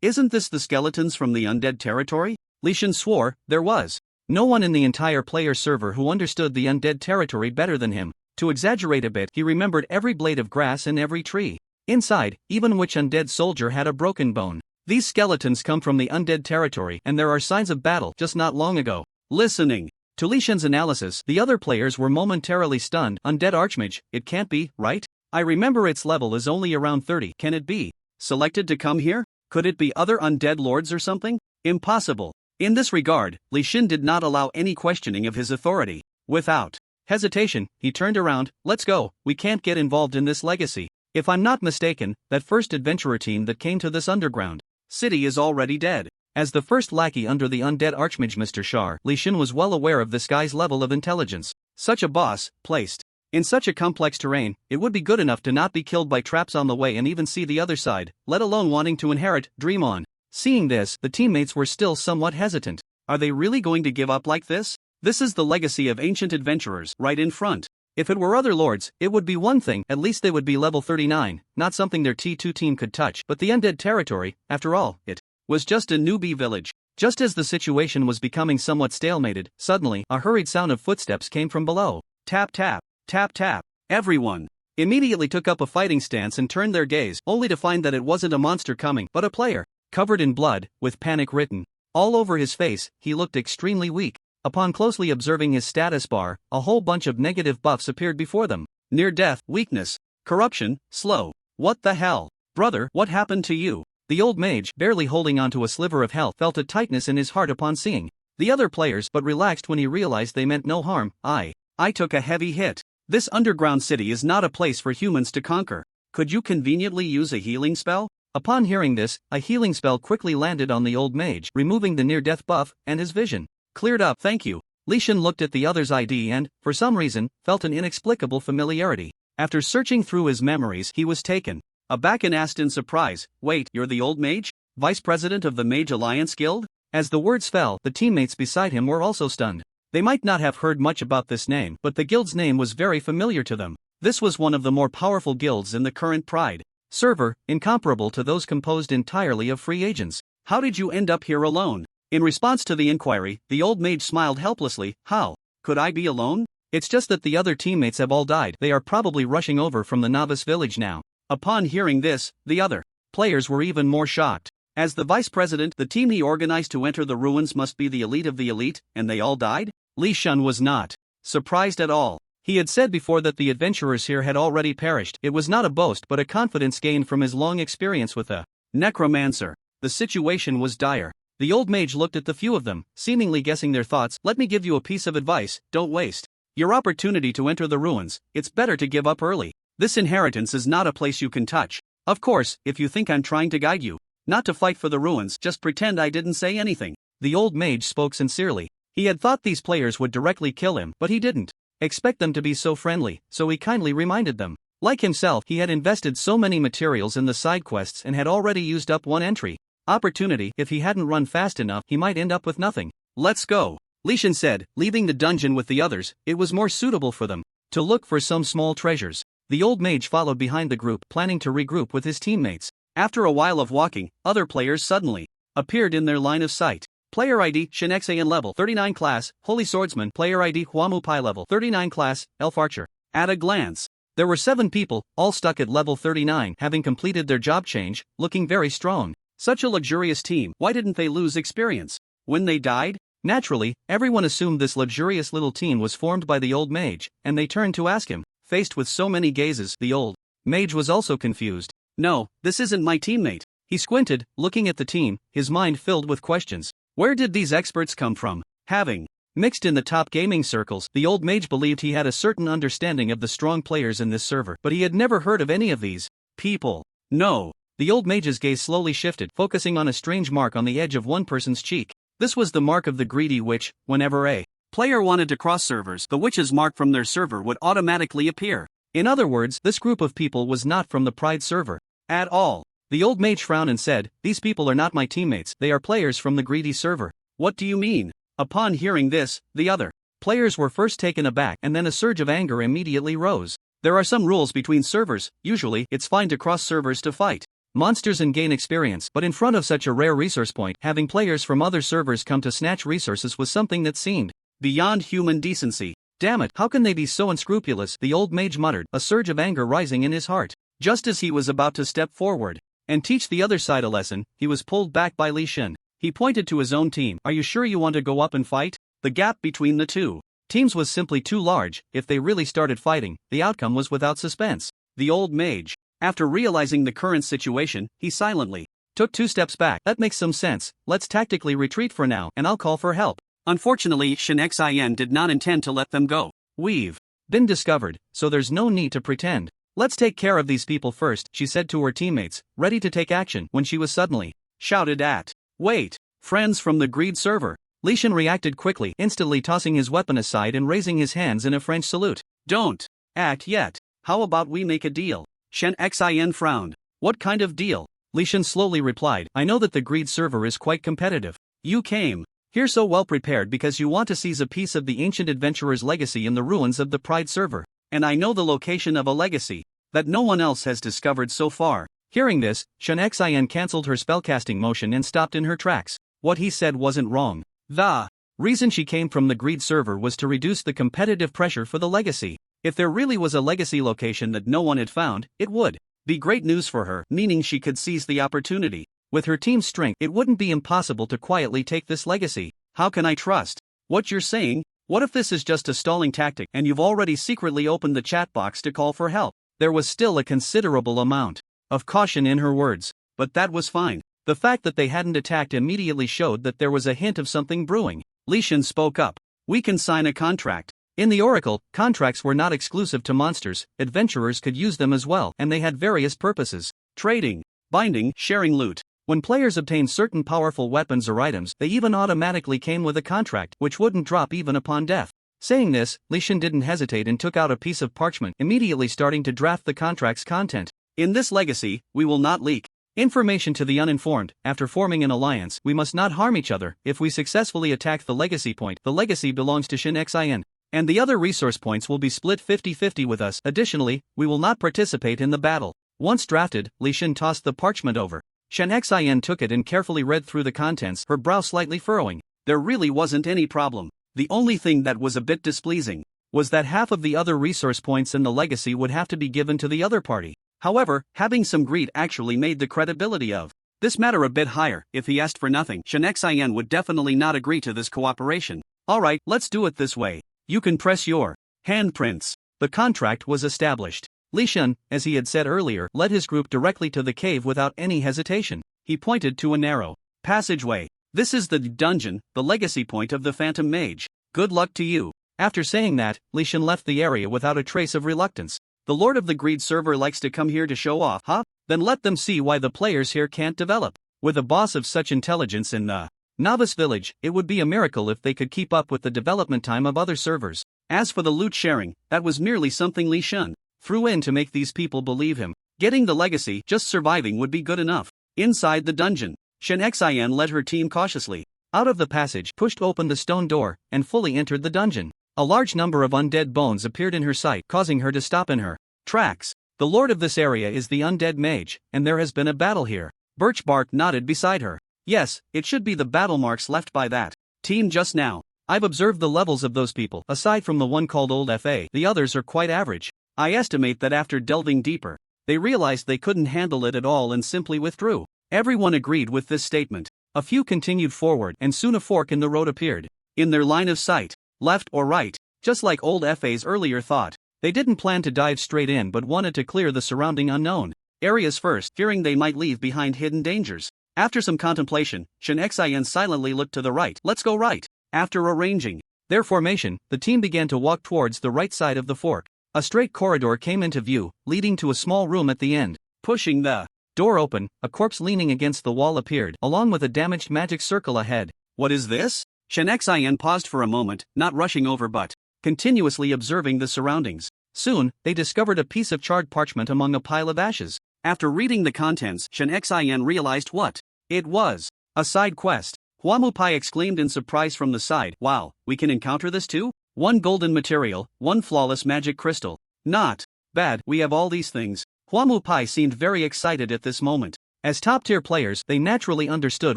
Isn't this the skeletons from the Undead territory? Leysan swore there was no one in the entire player server who understood the Undead territory better than him. To exaggerate a bit, he remembered every blade of grass and every tree. Inside, even which undead soldier had a broken bone. These skeletons come from the undead territory and there are signs of battle just not long ago. Listening to Leysan's analysis, the other players were momentarily stunned. Undead Archmage, it can't be, right? I remember its level is only around 30. Can it be selected to come here? Could it be other undead lords or something? Impossible. In this regard, Leysan did not allow any questioning of his authority. Without hesitation, he turned around. Let's go, we can't get involved in this legacy. If I'm not mistaken, that first adventurer team that came to this underground city is already dead. As the first lackey under the undead archmage Mr. Shar, Leysan was well aware of this guy's level of intelligence. Such a boss, placed in such a complex terrain, it would be good enough to not be killed by traps on the way and even see the other side, let alone wanting to inherit, dream on. Seeing this, the teammates were still somewhat hesitant. Are they really going to give up like this? This is the legacy of ancient adventurers, right in front. If it were other lords, it would be one thing, at least they would be level 39, not something their T2 team could touch, but the undead territory, after all, it was just a newbie village. Just as the situation was becoming somewhat stalemated, suddenly, a hurried sound of footsteps came from below. Tap tap, tap tap. Everyone immediately took up a fighting stance and turned their gaze, only to find that it wasn't a monster coming, but a player. Covered in blood, with panic written all over his face, he looked extremely weak. Upon closely observing his status bar, a whole bunch of negative buffs appeared before them. Near death, weakness, corruption, slow. What the hell? Brother, what happened to you? The old mage, barely holding onto a sliver of health, felt a tightness in his heart upon seeing the other players, but relaxed when he realized they meant no harm. I took a heavy hit. This underground city is not a place for humans to conquer. Could you conveniently use a healing spell? Upon hearing this, a healing spell quickly landed on the old mage, removing the near-death buff, and his vision cleared up. Thank you. Leysan looked at the other's ID and, for some reason, felt an inexplicable familiarity. After searching through his memories, he was taken aback and asked in surprise, wait, you're the old mage? Vice President of the Mage Alliance Guild? As the words fell, the teammates beside him were also stunned. They might not have heard much about this name, but the guild's name was very familiar to them. This was one of the more powerful guilds in the current Pride server, incomparable to those composed entirely of free agents. How did you end up here alone? In response to the inquiry, the old mage smiled helplessly. How could I be alone? It's just that the other teammates have all died. They are probably rushing over from the novice village now. Upon hearing this, the other players were even more shocked. As the vice president, the team he organized to enter the ruins must be the elite of the elite, and they all died? Leysan was not surprised at all. He had said before that the adventurers here had already perished. It was not a boast but a confidence gained from his long experience with a necromancer. The situation was dire. The old mage looked at the few of them, seemingly guessing their thoughts. Let me give you a piece of advice, don't waste your opportunity to enter the ruins. It's better to give up early. This inheritance is not a place you can touch. Of course, if you think I'm trying to guide you not to fight for the ruins, just pretend I didn't say anything. The old mage spoke sincerely. He had thought these players would directly kill him, but he didn't expect them to be so friendly, so he kindly reminded them. Like himself, he had invested so many materials in the side quests and had already used up one entry opportunity. If he hadn't run fast enough, he might end up with nothing. Let's go, Leysan said, leaving the dungeon with the others. It was more suitable for them to look for some small treasures. The old mage followed behind the group, planning to regroup with his teammates. After a while of walking, other players suddenly appeared in their line of sight. Player ID, Shinexayan level 39 class, Holy Swordsman. Player ID, Huamupai level 39 class, Elf Archer. At a glance, there were 7 people, all stuck at level 39, having completed their job change, looking very strong. Such a luxurious team, why didn't they lose experience when they died? Naturally, everyone assumed this luxurious little team was formed by the old mage, and they turned to ask him. Faced with so many gazes, the old mage was also confused. No, this isn't my teammate. He squinted, looking at the team, his mind filled with questions. Where did these experts come from? Having mixed in the top gaming circles, the old mage believed he had a certain understanding of the strong players in this server, but he had never heard of any of these people. No. The old mage's gaze slowly shifted, focusing on a strange mark on the edge of one person's cheek. This was the mark of the greedy witch. Whenever a player wanted to cross servers, the witch's mark from their server would automatically appear. In other words, this group of people was not from the Pride server at all. The old mage frowned and said, these people are not my teammates, they are players from the greedy server. What do you mean? Upon hearing this, the other players were first taken aback and then a surge of anger immediately rose. There are some rules between servers. Usually, it's fine to cross servers to fight monsters and gain experience, but in front of such a rare resource point, having players from other servers come to snatch resources was something that seemed beyond human decency. Damn it, how can they be so unscrupulous? The old mage muttered, a surge of anger rising in his heart. Just as he was about to step forward and teach the other side a lesson, he was pulled back by Leysan. He pointed to his own team. Are you sure you want to go up and fight? The gap between the two teams was simply too large. If they really started fighting, the outcome was without suspense. The old mage, after realizing the current situation, he silently took 2 steps back. That makes some sense. Let's tactically retreat for now, and I'll call for help. Unfortunately, Shin Xin did not intend to let them go. We've been discovered, so there's no need to pretend. Let's take care of these people first, she said to her teammates, ready to take action, when she was suddenly shouted at. Wait, friends from the greed server. Leysan reacted quickly, instantly tossing his weapon aside and raising his hands in a French salute. Don't act yet. How about we make a deal? Shen Xin frowned. What kind of deal? Leysan slowly replied, I know that the greed server is quite competitive. You came here so well prepared because you want to seize a piece of the ancient adventurer's legacy in the ruins of the Pride server. And I know the location of a legacy that no one else has discovered so far. Hearing this, Shen Xin cancelled her spellcasting motion and stopped in her tracks. What he said wasn't wrong. The reason she came from the greed server was to reduce the competitive pressure for the legacy. If there really was a legacy location that no one had found, it would be great news for her, meaning she could seize the opportunity. With her team's strength, it wouldn't be impossible to quietly take this legacy. How can I trust what you're saying? What if this is just a stalling tactic and you've already secretly opened the chat box to call for help? There was still a considerable amount of caution in her words, but that was fine. The fact that they hadn't attacked immediately showed that there was a hint of something brewing. Leysan spoke up. We can sign a contract. In the Oracle, contracts were not exclusive to monsters, adventurers could use them as well, and they had various purposes. Trading, binding, sharing loot. When players obtained certain powerful weapons or items, they even automatically came with a contract, which wouldn't drop even upon death. Saying this, Leysan didn't hesitate and took out a piece of parchment, immediately starting to draft the contract's content. In this legacy, we will not leak information to the uninformed. After forming an alliance, we must not harm each other. If we successfully attack the legacy point, the legacy belongs to Shin Xin. And the other resource points will be split 50-50 with us. Additionally, we will not participate in the battle. Once drafted, Leysan tossed the parchment over. Shen Xin took it and carefully read through the contents, her brow slightly furrowing. There really wasn't any problem. The only thing that was a bit displeasing was that half of the other resource points in the legacy would have to be given to the other party. However, having some greed actually made the credibility of this matter a bit higher. If he asked for nothing, Shen Xin would definitely not agree to this cooperation. Alright, let's do it this way. You can press your handprints. The contract was established. Leysan, as he had said earlier, led his group directly to the cave without any hesitation. He pointed to a narrow passageway. This is the dungeon, the legacy point of the Phantom Mage. Good luck to you. After saying that, Leysan left the area without a trace of reluctance. The Lord of the Greed server likes to come here to show off, huh? Then let them see why the players here can't develop. With a boss of such intelligence in the novice village, it would be a miracle if they could keep up with the development time of other servers. As for the loot sharing, that was merely something Leysan threw in to make these people believe him. Getting the legacy, just surviving would be good enough. Inside the dungeon, Shen Xin led her team cautiously out of the passage, pushed open the stone door, and fully entered the dungeon. A large number of undead bones appeared in her sight, causing her to stop in her tracks. The lord of this area is the undead mage, and there has been a battle here. Birchbark nodded beside her. Yes, it should be the battle marks left by that team just now. I've observed the levels of those people. Aside from the one called Old FA, the others are quite average. I estimate that after delving deeper, they realized they couldn't handle it at all and simply withdrew. Everyone agreed with this statement. A few continued forward, and soon a fork in the road appeared in their line of sight. Left or right, just like Old FA's earlier thought. They didn't plan to dive straight in but wanted to clear the surrounding unknown areas first, fearing they might leave behind hidden dangers. After some contemplation, Shen Xin silently looked to the right. Let's go right. After arranging their formation, the team began to walk towards the right side of the fork. A straight corridor came into view, leading to a small room at the end. Pushing the door open, a corpse leaning against the wall appeared, along with a damaged magic circle ahead. What is this? Shen Xin paused for a moment, not rushing over but continuously observing the surroundings. Soon, they discovered a piece of charred parchment among a pile of ashes. After reading the contents, Shen Xin realized what it was. A side quest. Huamupai exclaimed in surprise from the side. Wow, we can encounter this too? 1 golden material, 1 flawless magic crystal. Not bad, we have all these things. Huamupai seemed very excited at this moment. As top-tier players, they naturally understood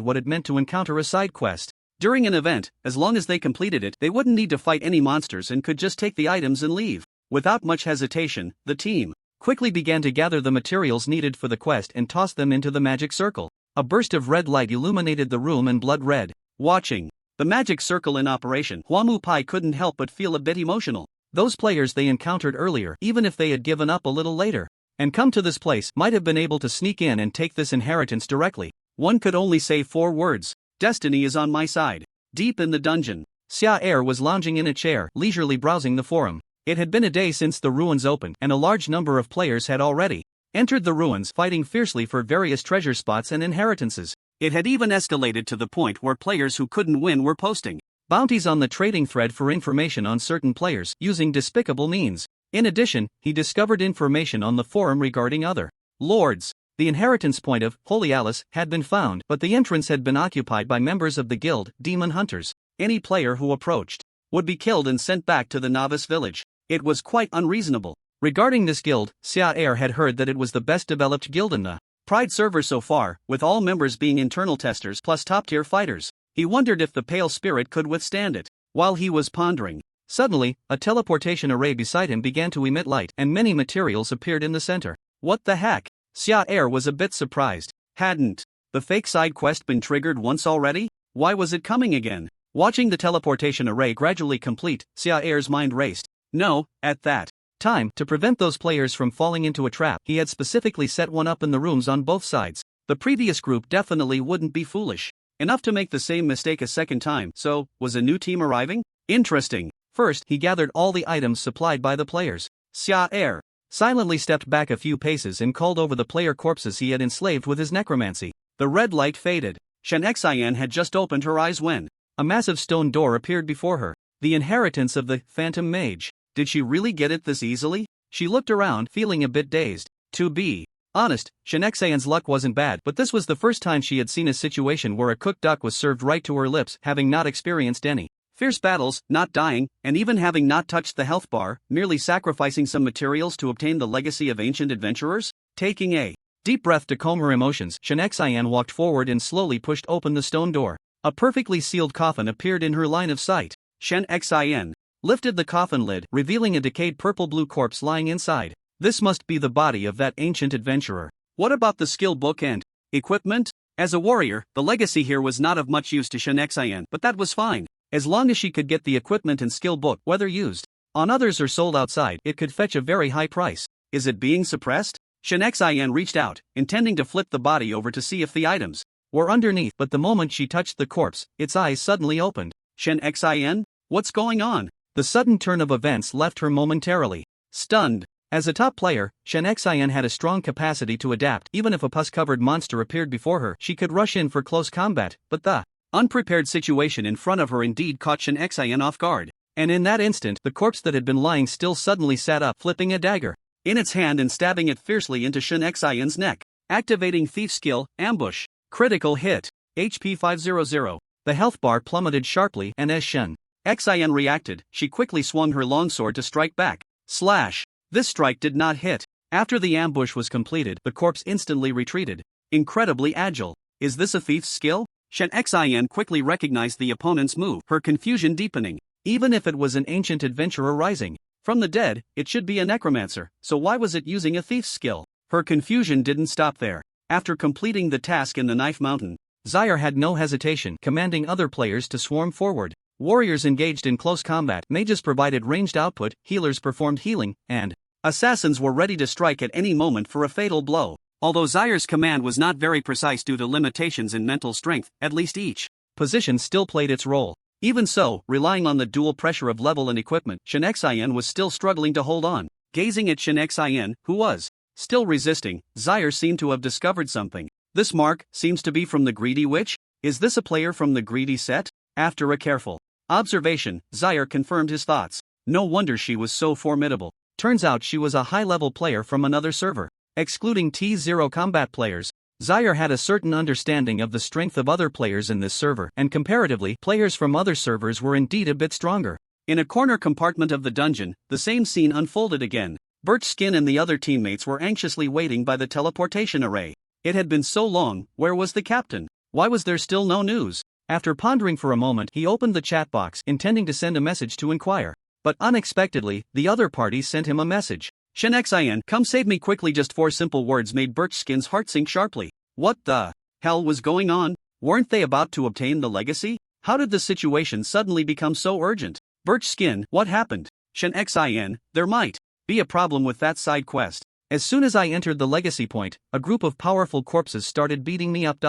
what it meant to encounter a side quest. During an event, as long as they completed it, they wouldn't need to fight any monsters and could just take the items and leave. Without much hesitation, the team quickly began to gather the materials needed for the quest and toss them into the magic circle. A burst of red light illuminated the room and blood red. Watching the magic circle in operation, Huamu Pai couldn't help but feel a bit emotional. Those players they encountered earlier, even if they had given up a little later and come to this place, might have been able to sneak in and take this inheritance directly. One could only say 4 words: destiny is on my side. Deep in the dungeon, Xia Er was lounging in a chair, leisurely browsing the forum. It had been a day since the ruins opened, and a large number of players had already entered the ruins, fighting fiercely for various treasure spots and inheritances. It had even escalated to the point where players who couldn't win were posting bounties on the trading thread for information on certain players, using despicable means. In addition, he discovered information on the forum regarding other lords. The inheritance point of Holy Alice had been found, but the entrance had been occupied by members of the guild, Demon Hunters. Any player who approached would be killed and sent back to the novice village. It was quite unreasonable. Regarding this guild, Xia Er had heard that it was the best developed guild in the Pride server so far, with all members being internal testers plus top-tier fighters. He wondered if the Pale Spirit could withstand it. While he was pondering, suddenly, a teleportation array beside him began to emit light, and many materials appeared in the center. What the heck? Xia Er was a bit surprised. Hadn't the fake side quest been triggered once already? Why was it coming again? Watching the teleportation array gradually complete, Xia Er's mind raced. No, at that time, to prevent those players from falling into a trap, he had specifically set one up in the rooms on both sides. The previous group definitely wouldn't be foolish enough to make the same mistake a second time. So, was a new team arriving? Interesting. First, he gathered all the items supplied by the players. Xia Er silently stepped back a few paces and called over the player corpses he had enslaved with his necromancy. The red light faded. Shen Xian had just opened her eyes when a massive stone door appeared before her. The inheritance of the Phantom Mage. Did she really get it this easily? She looked around, feeling a bit dazed. To be honest, Shen Xian's luck wasn't bad, but this was the first time she had seen a situation where a cooked duck was served right to her lips, having not experienced any fierce battles, not dying, and even having not touched the health bar, merely sacrificing some materials to obtain the legacy of ancient adventurers. Taking a deep breath to calm her emotions, Shen Xian walked forward and slowly pushed open the stone door. A perfectly sealed coffin appeared in her line of sight. Shen Xian lifted the coffin lid, revealing a decayed purple-blue corpse lying inside. This must be the body of that ancient adventurer. What about the skill book and equipment? As a warrior, the legacy here was not of much use to Shen Xian, but that was fine. As long as she could get the equipment and skill book, whether used on others or sold outside, it could fetch a very high price. Is it being suppressed? Shen Xian reached out, intending to flip the body over to see if the items were underneath, but the moment she touched the corpse, its eyes suddenly opened. Shen Xian? What's going on? The sudden turn of events left her momentarily stunned. As a top player, Shen Xian had a strong capacity to adapt. Even if a pus-covered monster appeared before her, she could rush in for close combat, but the unprepared situation in front of her indeed caught Shen Xian off guard. And in that instant, the corpse that had been lying still suddenly sat up, flipping a dagger in its hand and stabbing it fiercely into Shen Xian's neck. Activating Thief Skill, Ambush. Critical hit. HP 500. The health bar plummeted sharply, and as Shen Xian reacted, she quickly swung her longsword to strike back. Slash. This strike did not hit. After the ambush was completed, the corpse instantly retreated. Incredibly agile. Is this a thief's skill? Shen Xian quickly recognized the opponent's move, her confusion deepening. Even if it was an ancient adventurer rising from the dead, it should be a necromancer, so why was it using a thief's skill? Her confusion didn't stop there. After completing the task in the Knife Mountain, Zaire had no hesitation, commanding other players to swarm forward. Warriors engaged in close combat, mages provided ranged output, healers performed healing, and assassins were ready to strike at any moment for a fatal blow. Although Zaire's command was not very precise due to limitations in mental strength, at least each position still played its role. Even so, relying on the dual pressure of level and equipment, Shen Xian was still struggling to hold on. Gazing at Shen Xian, who was still resisting, Zaire seemed to have discovered something. This mark seems to be from the Greedy Witch. Is this a player from the Greedy set? After a careful observation, Zaire confirmed his thoughts. No wonder she was so formidable. Turns out she was a high-level player from another server. Excluding T0 combat players, Zaire had a certain understanding of the strength of other players in this server, and comparatively, players from other servers were indeed a bit stronger. In a corner compartment of the dungeon, the same scene unfolded again. Birch Skin and the other teammates were anxiously waiting by the teleportation array. It had been so long, where was the captain? Why was there still no news? After pondering for a moment, he opened the chat box, intending to send a message to inquire. But unexpectedly, the other party sent him a message. Shin Xin, come save me quickly. Just 4 simple words made Birchskin's heart sink sharply. What the hell was going on? Weren't they about to obtain the legacy? How did the situation suddenly become so urgent? Birchskin, what happened? Shin Xin, there might be a problem with that side quest. As soon as I entered the legacy point, a group of powerful corpses started beating me up.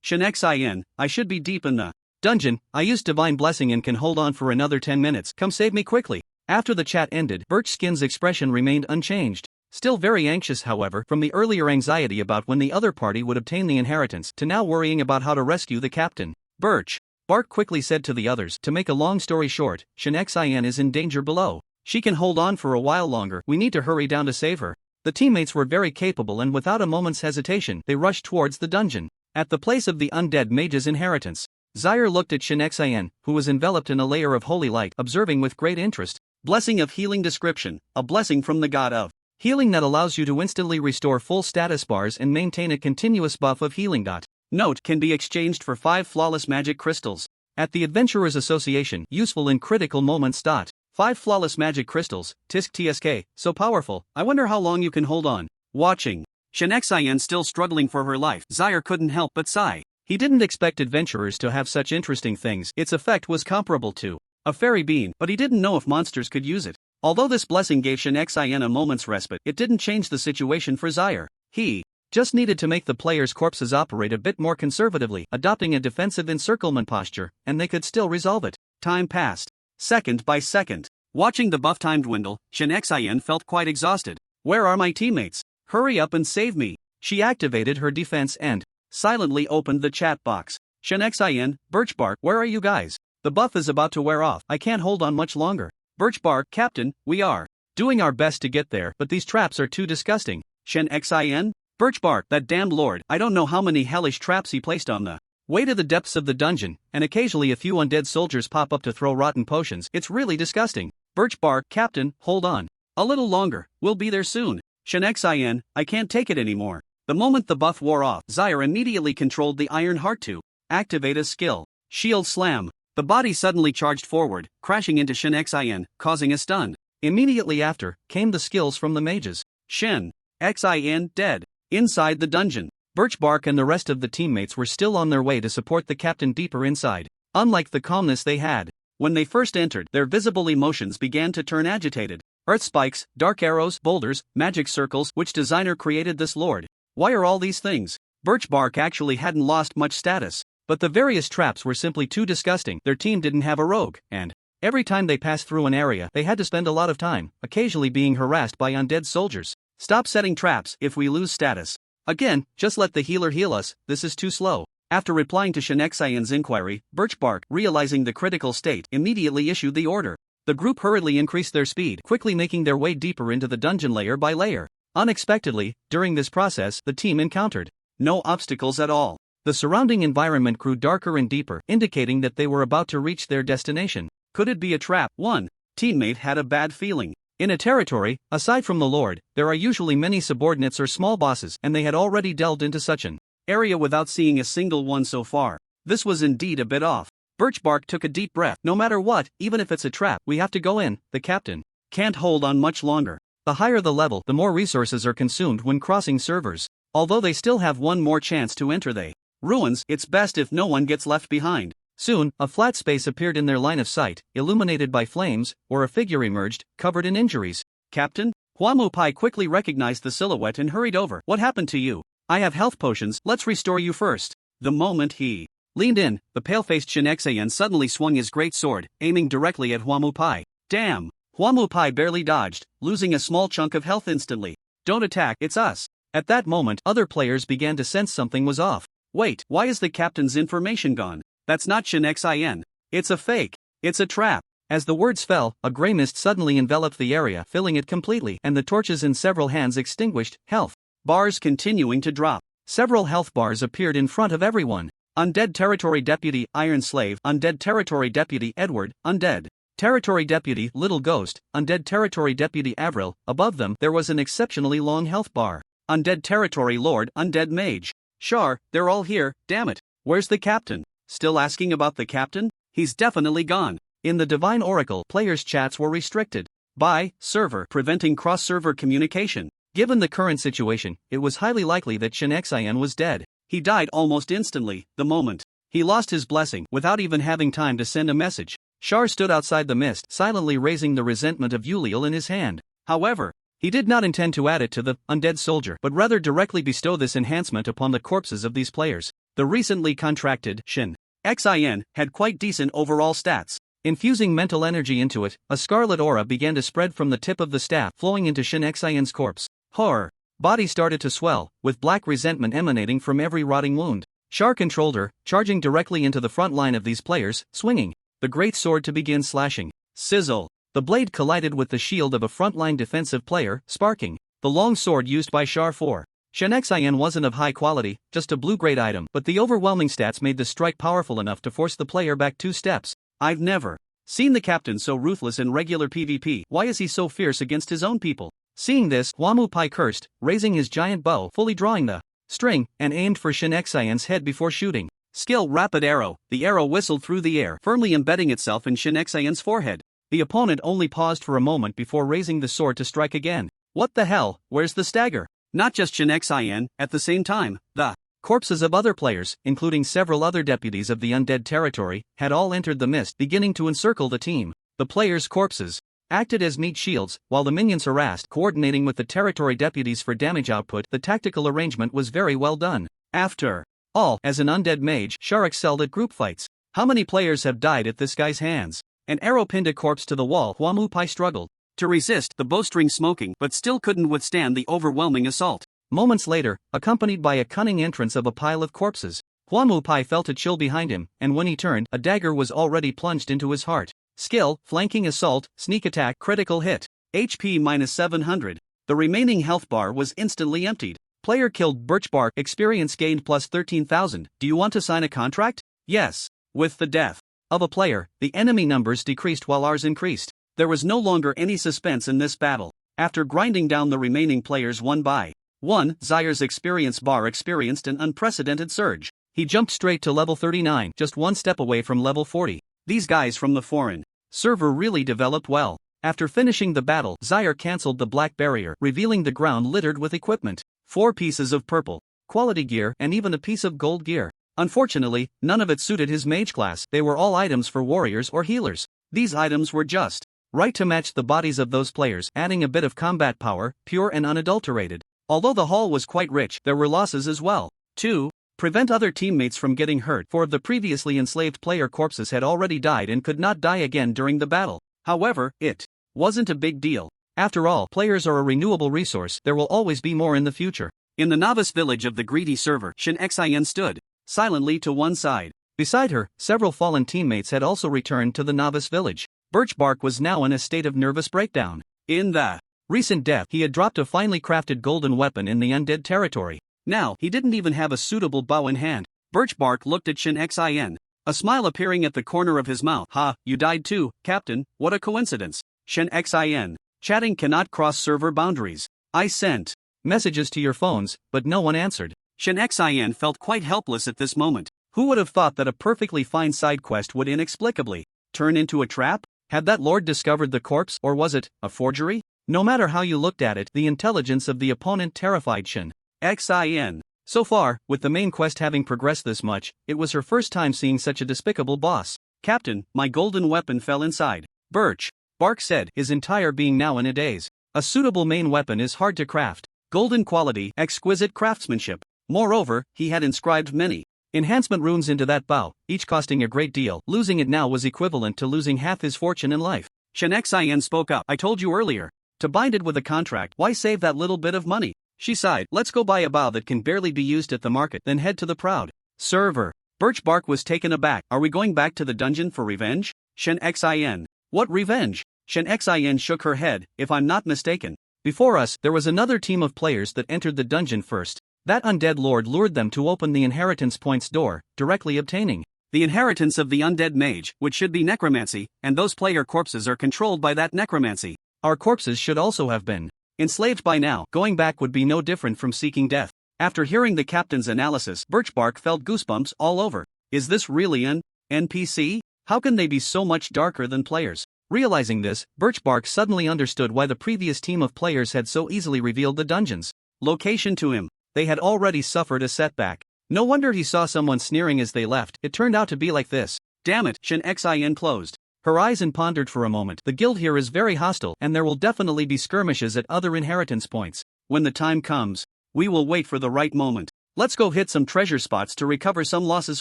Shin Xin, I should be deep in the dungeon. I used Divine Blessing and can hold on for another 10 minutes. Come save me quickly. After the chat ended, Birchskin's expression remained unchanged. Still very anxious, however, from the earlier anxiety about when the other party would obtain the inheritance to now worrying about how to rescue the captain. Bark quickly said to the others. To make a long story short, Shin Xin is in danger below. She can hold on for a while longer. We need to hurry down to save her. The teammates were very capable and without a moment's hesitation, they rushed towards the dungeon. At the place of the undead mage's inheritance, Zaire looked at Shin Xin, who was enveloped in a layer of holy light, observing with great interest. Blessing of Healing description, a blessing from the god of healing that allows you to instantly restore full status bars and maintain a continuous buff of healing. Note, can be exchanged for 5 flawless magic crystals. At the Adventurers Association, useful in critical moments. 5 flawless magic crystals, tisk tsk, so powerful, I wonder how long you can hold on. Watching Shin Xin still struggling for her life, Zaire couldn't help but sigh. He didn't expect adventurers to have such interesting things. Its effect was comparable to a fairy bean, but he didn't know if monsters could use it. Although this blessing gave Shin Xin a moment's respite, it didn't change the situation for Zaire. He just needed to make the players' corpses operate a bit more conservatively, adopting a defensive encirclement posture, and they could still resolve it. Time passed. Second by second. Watching the buff time dwindle, Shin Xin felt quite exhausted. Where are my teammates? Hurry up and save me. She activated her defense and silently opened the chat box. Shin Xin, Birchbark, where are you guys? The buff is about to wear off. I can't hold on much longer. Birchbark, Captain, we are doing our best to get there, but these traps are too disgusting. Shin Xin? Birchbark, that damned lord, I don't know how many hellish traps he placed on the way to the depths of the dungeon, and occasionally a few undead soldiers pop up to throw rotten potions. It's really disgusting. Birchbark, Captain, hold on a little longer, we'll be there soon. Shin Xin, I can't take it anymore. The moment the buff wore off, Zaire immediately controlled the Iron Heart to activate a skill. Shield Slam. The body suddenly charged forward, crashing into Shin Xin, causing a stun. Immediately after, came the skills from the mages. Shin Xin dead. Inside the dungeon, Birchbark and the rest of the teammates were still on their way to support the captain deeper inside. Unlike the calmness they had when they first entered, their visible emotions began to turn agitated. Earth spikes, dark arrows, boulders, magic circles. Which designer created this lord? Why are all these things? Birchbark actually hadn't lost much status, but the various traps were simply too disgusting. Their team didn't have a rogue, and every time they passed through an area, they had to spend a lot of time, occasionally being harassed by undead soldiers. Stop setting traps. If we lose status again, just let the healer heal us. This is too slow. After replying to Shin Xion's inquiry, Birchbark, realizing the critical state, immediately issued the order. The group hurriedly increased their speed, quickly making their way deeper into the dungeon layer by layer. Unexpectedly, during this process, the team encountered no obstacles at all. The surrounding environment grew darker and deeper, indicating that they were about to reach their destination. Could it be a trap? One teammate had a bad feeling. In a territory, aside from the Lord, there are usually many subordinates or small bosses, and they had already delved into such an area without seeing a single one so far. This was indeed a bit off. Birchbark took a deep breath. No matter what, even if it's a trap, we have to go in. The captain can't hold on much longer. The higher the level, the more resources are consumed when crossing servers. Although they still have one more chance to enter the ruins, it's best if no one gets left behind. Soon, a flat space appeared in their line of sight, illuminated by flames, or a figure emerged, covered in injuries. Captain? Huamu Pai quickly recognized the silhouette and hurried over. What happened to you? I have health potions, let's restore you first. The moment he leaned in, the pale-faced Shin Xayan suddenly swung his great sword, aiming directly at Huamu Pai. Damn! Huamu Pai barely dodged, losing a small chunk of health instantly. Don't attack, it's us. At that moment, other players began to sense something was off. Wait, why is the captain's information gone? That's not Shin Xin. It's a fake. It's a trap. As the words fell, a gray mist suddenly enveloped the area, filling it completely, and the torches in several hands extinguished. Health bars continuing to drop. Several health bars appeared in front of everyone. Undead Territory Deputy Iron Slave, Undead Territory Deputy Edward, Undead Territory Deputy Little Ghost, Undead Territory Deputy Avril. Above them, there was an exceptionally long health bar. Undead Territory Lord, Undead Mage. Shar, they're all here, damn it. Where's the captain? Still asking about the captain? He's definitely gone. In the Divine Oracle, players' chats were restricted by server, preventing cross-server communication. Given the current situation, it was highly likely that Shin Xian was dead. He died almost instantly, the moment he lost his blessing, without even having time to send a message. Char stood outside the mist, silently raising the resentment of Ulil in his hand. However, he did not intend to add it to the undead soldier, but rather directly bestow this enhancement upon the corpses of these players. The recently contracted Shin Xian had quite decent overall stats. Infusing mental energy into it, a scarlet aura began to spread from the tip of the staff, flowing into Shin Xian's corpse. Horror. Body started to swell, with black resentment emanating from every rotting wound. Char controlled her, charging directly into the front line of these players, swinging the great sword to begin slashing. Sizzle. The blade collided with the shield of a frontline defensive player, sparking the long sword used by Char 4. Shin Xian wasn't of high quality, just a blue-grade item, but the overwhelming stats made the strike powerful enough to force the player back 2 steps. I've never seen the captain so ruthless in regular PvP. Why is he so fierce against his own people? Seeing this, Huamu Pai cursed, raising his giant bow, fully drawing the string, and aimed for Shin Xian's head before shooting. Skill Rapid Arrow. The arrow whistled through the air, firmly embedding itself in Shin Xian's forehead. The opponent only paused for a moment before raising the sword to strike again. What the hell, where's the stagger? Not just Shin Xian, at the same time, the corpses of other players, including several other deputies of the undead territory, had all entered the mist, beginning to encircle the team. The players' corpses acted as meat shields, while the minions harassed, coordinating with the territory deputies for damage output. The tactical arrangement was very well done. After all, as an undead mage, Char excelled at group fights. How many players have died at this guy's hands? An arrow pinned a corpse to the wall. Huamu Pai struggled to resist the bowstring smoking, but still couldn't withstand the overwhelming assault. Moments later, accompanied by a cunning entrance of a pile of corpses, Huamu Pai felt a chill behind him, and when he turned, a dagger was already plunged into his heart. Skill, Flanking Assault, Sneak Attack, Critical Hit. HP -700. The remaining health bar was instantly emptied. Player killed Birchbark, experience gained plus 13,000. Do you want to sign a contract? Yes. With the death of a player, the enemy numbers decreased while ours increased. There was no longer any suspense in this battle. After grinding down the remaining players one by one, Zaire's experience bar experienced an unprecedented surge. He jumped straight to level 39, just one step away from level 40. These guys from the foreign server really developed well. After finishing the battle, Zaire cancelled the black barrier, revealing the ground littered with equipment. 4 pieces of purple quality gear and even a piece of gold gear. Unfortunately, none of it suited his mage class. They were all items for warriors or healers. These items were just right to match the bodies of those players, adding a bit of combat power, pure and unadulterated. Although the haul was quite rich, there were losses as well. 2. Prevent other teammates from getting hurt. 4 of the previously enslaved player corpses had already died and could not die again during the battle. However, it wasn't a big deal. After all, players are a renewable resource. There will always be more in the future. In the novice village of the greedy server, Shin Xian stood silently to one side. Beside her, several fallen teammates had also returned to the novice village. Birchbark was now in a state of nervous breakdown. In the recent death, he had dropped a finely crafted golden weapon in the undead territory. Now, he didn't even have a suitable bow in hand. Birchbark looked at Shin Xian, a smile appearing at the corner of his mouth. Ha, you died too, Captain, what a coincidence. Shin Xian. Chatting cannot cross server boundaries. I sent messages to your phones, but no one answered. Shin Xian felt quite helpless at this moment. Who would have thought that a perfectly fine side quest would inexplicably turn into a trap? Had that lord discovered the corpse, or was it a forgery? No matter how you looked at it, the intelligence of the opponent terrified Shin Xian. So far, with the main quest having progressed this much, it was her first time seeing such a despicable boss. Captain, my golden weapon fell inside. Bark said, his entire being now in a daze. A suitable main weapon is hard to craft. Golden quality, exquisite craftsmanship. Moreover, he had inscribed many enhancement runes into that bow, each costing a great deal. Losing it now was equivalent to losing half his fortune in life. Shin Xian spoke up. I told you earlier to bind it with a contract. Why save that little bit of money? She sighed. Let's go buy a bow that can barely be used at the market, then head to the proud server. Birchbark was taken aback. Are we going back to the dungeon for revenge? Shin Xian. What revenge? Shin Xian shook her head. If I'm not mistaken, before us, there was another team of players that entered the dungeon first. That undead lord lured them to open the inheritance point's door, directly obtaining the inheritance of the undead mage, which should be necromancy, and those player corpses are controlled by that necromancy. Our corpses should also have been enslaved by now. Going back would be no different from seeking death. After hearing the captain's analysis, Birchbark felt goosebumps all over. Is this really an NPC? How can they be so much darker than players? Realizing this, Birchbark suddenly understood why the previous team of players had so easily revealed the dungeon's location to him. They had already suffered a setback. No wonder he saw someone sneering as they left. It turned out to be like this. Damn it, Shin Xin closed her eyes and pondered for a moment. The guild here is very hostile, and there will definitely be skirmishes at other inheritance points. When the time comes, we will wait for the right moment. Let's go hit some treasure spots to recover some losses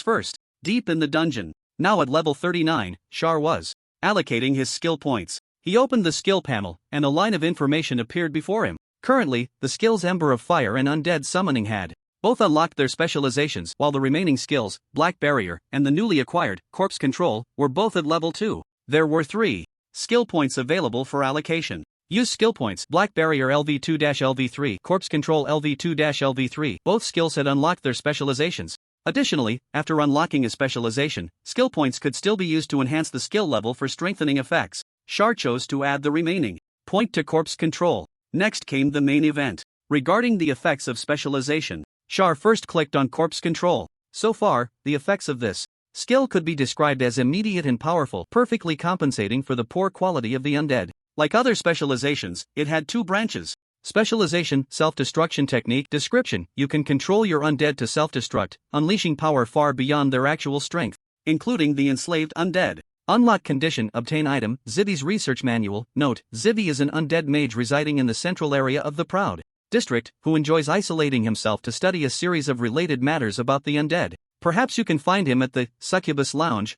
first. Deep in the dungeon, now at level 39, Char was allocating his skill points. He opened the skill panel, and a line of information appeared before him. Currently, the skills Ember of Fire and Undead Summoning had both unlocked their specializations, while the remaining skills, Black Barrier and the newly acquired Corpse Control, were both at level 2. There were 3 skill points available for allocation. Use skill points: Black Barrier Lv.2-Lv3, Corpse Control Lv.2-Lv3. Both skills had unlocked their specializations. Additionally, after unlocking a specialization, skill points could still be used to enhance the skill level for strengthening effects. Char chose to add the remaining point to Corpse Control. Next came the main event. Regarding the effects of specialization, Char first clicked on Corpse Control. So far, the effects of this skill could be described as immediate and powerful, perfectly compensating for the poor quality of the undead. Like other specializations, it had 2 branches. Specialization, Self-Destruction Technique. Description: you can control your undead to self-destruct, unleashing power far beyond their actual strength, including the enslaved undead. Unlock condition: obtain item, Zivi's Research Manual. Note, Zivi is an undead mage residing in the central area of the Proud District, who enjoys isolating himself to study a series of related matters about the undead. Perhaps you can find him at the Succubus Lounge.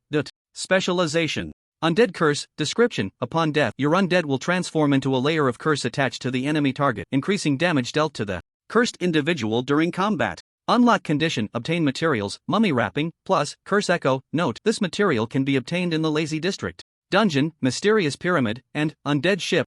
Specialization: Undead Curse. Description: upon death, your undead will transform into a layer of curse attached to the enemy target, increasing damage dealt to the cursed individual during combat. Unlock condition: obtain materials, Mummy Wrapping, plus Curse Echo. Note, this material can be obtained in the Lazy District Dungeon, Mysterious Pyramid, and Undead Ship.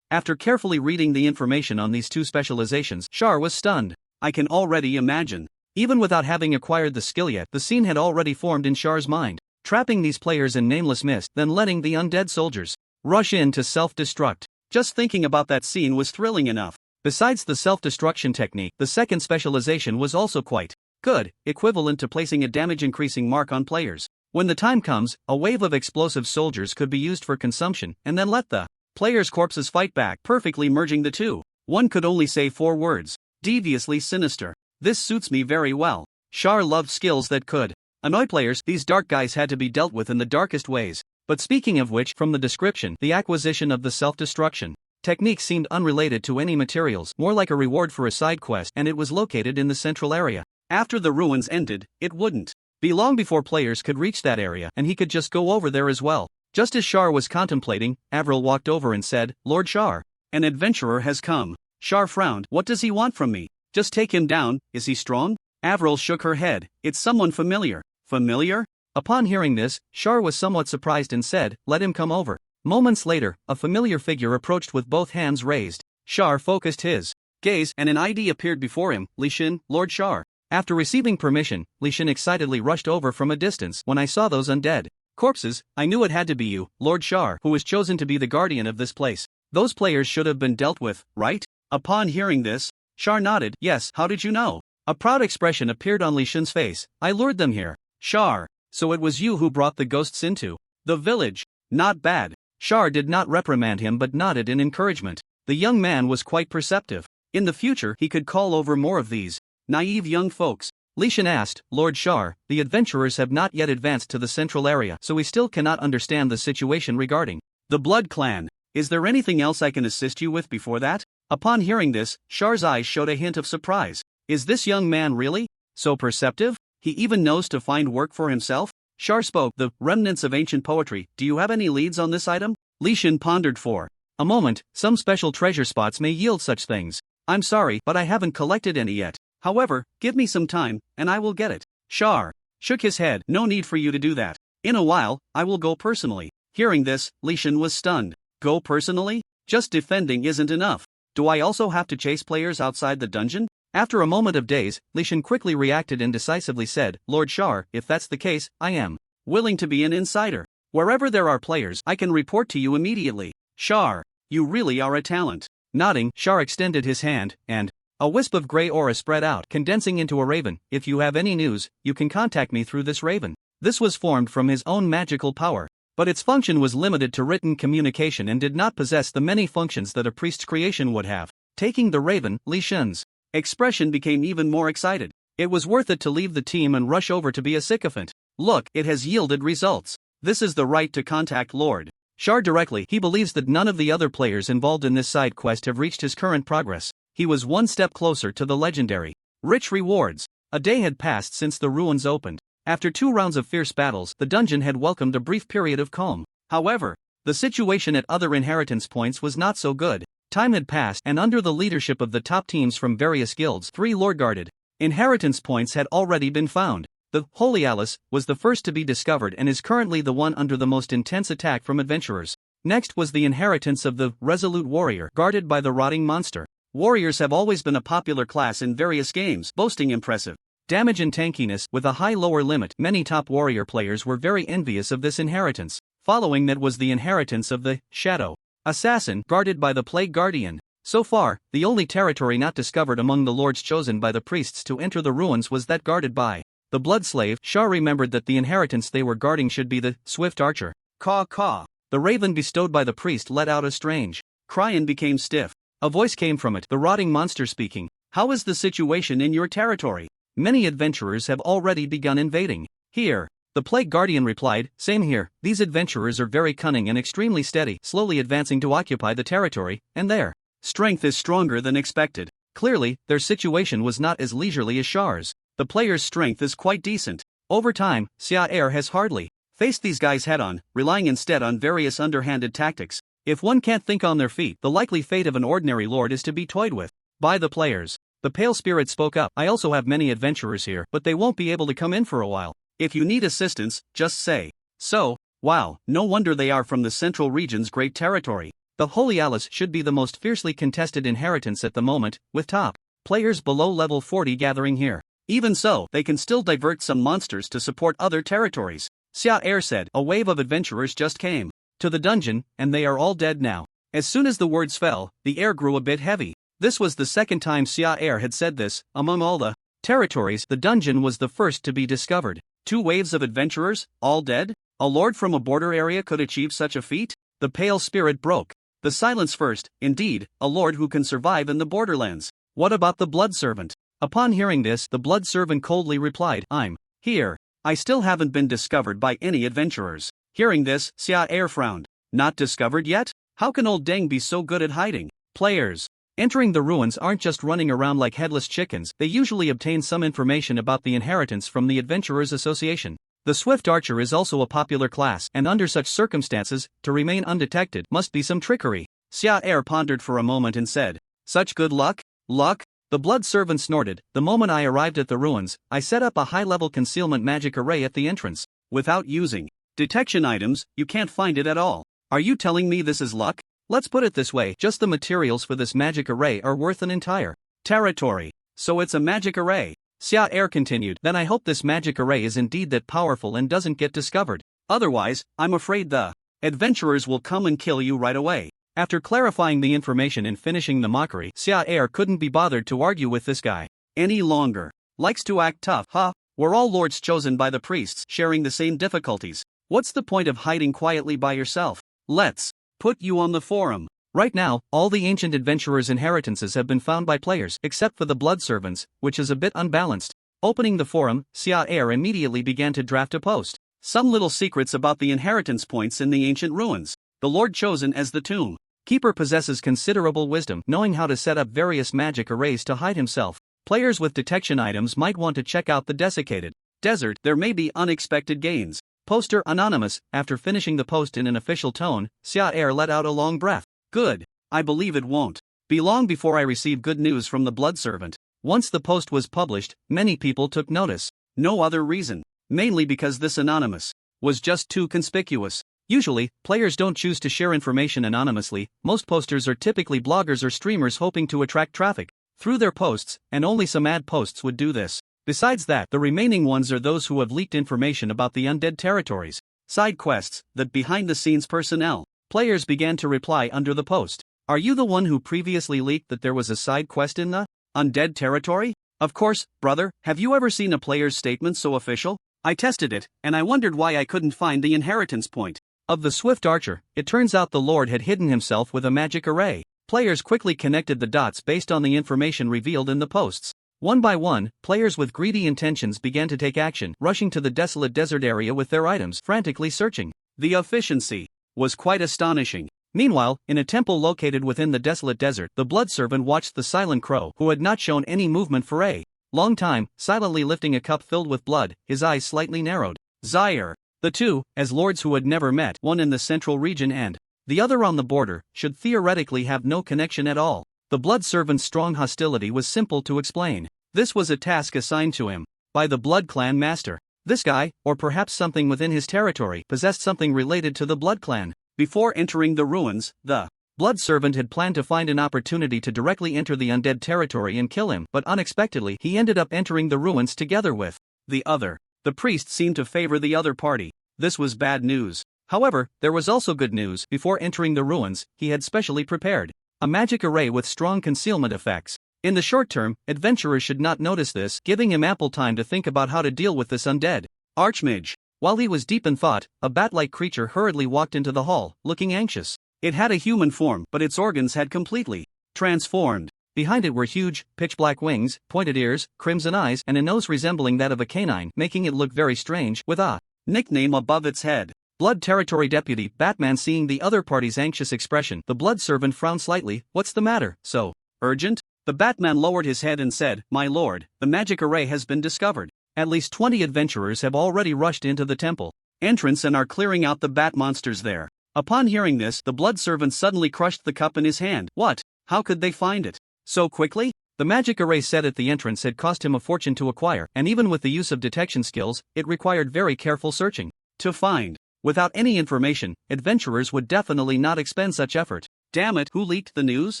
After carefully reading the information on these 2 specializations, Char was stunned. I can already imagine. Even without having acquired the skill yet, the scene had already formed in Char's mind. Trapping these players in nameless mist, then letting the undead soldiers rush in to self-destruct. Just thinking about that scene was thrilling enough. Besides the self-destruction technique, the second specialization was also quite good, equivalent to placing a damage-increasing mark on players. When the time comes, a wave of explosive soldiers could be used for consumption, and then let the players' corpses fight back, perfectly merging the 2. One could only say 4 words: deviously sinister. This suits me very well. Char loved skills that could annoy players. These dark guys had to be dealt with in the darkest ways. But speaking of which, from the description, the acquisition of the self-destruction technique seemed unrelated to any materials, more like a reward for a side quest, and it was located in the central area. After the ruins ended, it wouldn't be long before players could reach that area, and he could just go over there as well. Just as Char was contemplating, Avril walked over and said, "Lord Char, an adventurer has come." Char frowned. "What does he want from me? Just take him down. Is he strong?" Avril shook her head. "It's someone familiar." Familiar? Upon hearing this, Char was somewhat surprised and said, "Let him come over." Moments later, a familiar figure approached with both hands raised. Char focused his gaze, and an ID appeared before him. Leysan, Lord Char. After receiving permission, Leysan excitedly rushed over from a distance. "When I saw those undead corpses, I knew it had to be you, Lord Char, who was chosen to be the guardian of this place. Those players should have been dealt with, right?" Upon hearing this, Char nodded. "Yes, how did you know?" A proud expression appeared on Leysan's face. "I lured them here." Char, so it was you who brought the ghosts into the village. Not bad. Char did not reprimand him but nodded in encouragement. The young man was quite perceptive. In the future, he could call over more of these naive young folks. Leysan asked, "Lord Char, the adventurers have not yet advanced to the central area, so we still cannot understand the situation regarding the Blood Clan. Is there anything else I can assist you with before that?" Upon hearing this, Char's eyes showed a hint of surprise. Is this young man really so perceptive? He even knows to find work for himself? Char spoke. "The remnants of ancient poetry. Do you have any leads on this item?" Leysan pondered for a moment. "Some special treasure spots may yield such things. I'm sorry, but I haven't collected any yet. However, give me some time, and I will get it." Char shook his head. "No need for you to do that. In a while, I will go personally." Hearing this, Leysan was stunned. Go personally? Just defending isn't enough. Do I also have to chase players outside the dungeon? After a moment of daze, Leysan quickly reacted and decisively said, "Lord Char, if that's the case, I am willing to be an insider. Wherever there are players, I can report to you immediately." Char, you really are a talent. Nodding, Char extended his hand, and a wisp of gray aura spread out, condensing into a raven. "If you have any news, you can contact me through this raven." This was formed from his own magical power, but its function was limited to written communication and did not possess the many functions that a priest's creation would have. Taking the raven, Leysan's expression became even more excited. It was worth it to leave the team and rush over to be a sycophant. Look, it has yielded results. This is the right to contact Lord Shar directly. He believes that none of the other players involved in this side quest have reached his current progress. He was one step closer to the legendary rich rewards. A day had passed since the ruins opened. After 2 rounds of fierce battles, the dungeon had welcomed a brief period of calm. However, the situation at other inheritance points was not so good. Time had passed, and under the leadership of the top teams from various guilds, 3 lord-guarded inheritance points had already been found. The Holy Alice was the first to be discovered and is currently the one under the most intense attack from adventurers. Next was the inheritance of the Resolute Warrior, guarded by the Rotting Monster. Warriors have always been a popular class in various games, boasting impressive damage and tankiness with a high lower limit. Many top warrior players were very envious of this inheritance. Following that was the inheritance of the Shadow Assassin, guarded by the Plague Guardian. So far, the only territory not discovered among the lords chosen by the priests to enter the ruins was that guarded by the Blood Slave. Shar remembered that the inheritance they were guarding should be the Swift Archer. Caw caw. The raven bestowed by the priest let out a strange cry and became stiff. A voice came from it, the Rotting Monster speaking. How is the situation in your territory? Many adventurers have already begun invading. Here. The Plague Guardian replied, same here. These adventurers are very cunning and extremely steady, slowly advancing to occupy the territory, and their strength is stronger than expected. Clearly, their situation was not as leisurely as Shar's. The player's strength is quite decent. Over time, Xia has hardly faced these guys head-on, relying instead on various underhanded tactics. If one can't think on their feet, the likely fate of an ordinary lord is to be toyed with by the players. The Pale Spirit spoke up. I also have many adventurers here, but they won't be able to come in for a while. If you need assistance, just say so. Wow, no wonder they are from the Central Region's great territory. The Holy Alice should be the most fiercely contested inheritance at the moment, with top players below level 40 gathering here. Even so, they can still divert some monsters to support other territories. Xia said. A wave of adventurers just came to the dungeon, and they are all dead now. As soon as the words fell, the air grew a bit heavy. This was the second time Xia had said this. Among all the territories, the dungeon was the first to be discovered. 2 waves of adventurers, all dead? A lord from a border area could achieve such a feat? The Pale Spirit broke the silence first. Indeed, a lord who can survive in the borderlands. What about the Blood Servant? Upon hearing this, the Blood Servant coldly replied, I'm here. I still haven't been discovered by any adventurers. Hearing this, Xia frowned. Not discovered yet? How can old Deng be so good at hiding? Players entering the ruins aren't just running around like headless chickens. They usually obtain some information about the inheritance from the Adventurers Association. The Swift Archer is also a popular class, and under such circumstances, to remain undetected must be some trickery. Xia pondered for a moment and said, such good luck? Luck? The Blood Servant snorted. The moment I arrived at the ruins, I set up a high-level concealment magic array at the entrance. Without using detection items, you can't find it at all. Are you telling me this is luck? Let's put it this way, just the materials for this magic array are worth an entire territory. So it's a magic array. Xia continued. Then I hope this magic array is indeed that powerful and doesn't get discovered. Otherwise, I'm afraid the adventurers will come and kill you right away. After clarifying the information and finishing the mockery, Xia couldn't be bothered to argue with this guy any longer. Likes to act tough, huh? We're all lords chosen by the priests, sharing the same difficulties. What's the point of hiding quietly by yourself? Let's put you on the forum. Right now, all the ancient adventurers' inheritances have been found by players, except for the Blood Servants, which is a bit unbalanced. Opening the forum, Xia immediately began to draft a post. Some little secrets about the inheritance points in the ancient ruins. The Lord chosen as the tomb keeper possesses considerable wisdom, knowing how to set up various magic arrays to hide himself. Players with detection items might want to check out the desiccated desert. There may be unexpected gains. Poster Anonymous. After finishing the post in an official tone, Xia let out a long breath. Good. I believe it won't be long before I receive good news from the Blood Servant. Once the post was published, many people took notice. No other reason. Mainly because this Anonymous was just too conspicuous. Usually, players don't choose to share information anonymously. Most posters are typically bloggers or streamers hoping to attract traffic through their posts, and only some ad posts would do this. Besides that, the remaining ones are those who have leaked information about the Undead territories. Side quests, that behind-the-scenes personnel. Players began to reply under the post. Are you the one who previously leaked that there was a side quest in the Undead territory? Of course, brother. Have you ever seen a player's statement so official? I tested it, and I wondered why I couldn't find the inheritance point of the Swift Archer. It turns out the Lord had hidden himself with a magic array. Players quickly connected the dots based on the information revealed in the posts. One by one, players with greedy intentions began to take action, rushing to the desolate desert area with their items, frantically searching. The efficiency was quite astonishing. Meanwhile, in a temple located within the desolate desert, the blood servant watched the silent crow, who had not shown any movement for a long time, silently lifting a cup filled with blood, his eyes slightly narrowed. Zaire. The two, as lords who had never met, one in the central region and the other on the border, should theoretically have no connection at all. The blood servant's strong hostility was simple to explain. This was a task assigned to him by the Blood Clan master. This guy, or perhaps something within his territory, possessed something related to the Blood Clan. Before entering the ruins, the blood servant had planned to find an opportunity to directly enter the undead territory and kill him, but unexpectedly he ended up entering the ruins together with the other. The priest seemed to favor the other party. This was bad news. However, there was also good news. Before entering the ruins, he had specially prepared a magic array with strong concealment effects. In the short term, adventurers should not notice this, giving him ample time to think about how to deal with this undead archmage. While he was deep in thought, a bat-like creature hurriedly walked into the hall, looking anxious. It had a human form, but its organs had completely transformed. Behind it were huge, pitch-black wings, pointed ears, crimson eyes, and a nose resembling that of a canine, making it look very strange, with a nickname above its head. Blood Territory Deputy Batman. Seeing the other party's anxious expression, the blood servant frowned slightly. What's the matter? So urgent? The Batman lowered his head and said, My lord, the magic array has been discovered. At least 20 adventurers have already rushed into the temple entrance and are clearing out the bat monsters there. Upon hearing this, the blood servant suddenly crushed the cup in his hand. What? How could they find it so quickly? The magic array set at the entrance had cost him a fortune to acquire, and even with the use of detection skills, it required very careful searching to find. Without any information, adventurers would definitely not expend such effort. Damn it, who leaked the news?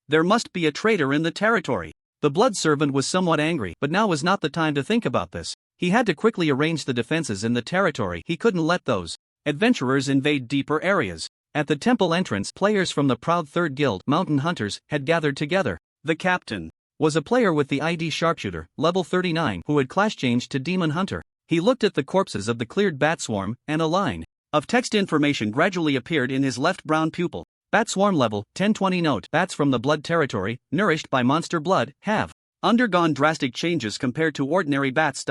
There must be a traitor in the territory. The blood servant was somewhat angry, but now was not the time to think about this. He had to quickly arrange the defenses in the territory. He couldn't let those adventurers invade deeper areas. At the temple entrance, players from the proud Third Guild, Mountain Hunters, had gathered together. The captain was a player with the ID Sharpshooter, level 39, who had class changed to Demon Hunter. He looked at the corpses of the cleared bat swarm, and a line of text information gradually appeared in his left brown pupil. Bat swarm level 1020. Note: bats from the blood territory, nourished by monster blood, have undergone drastic changes compared to ordinary bats.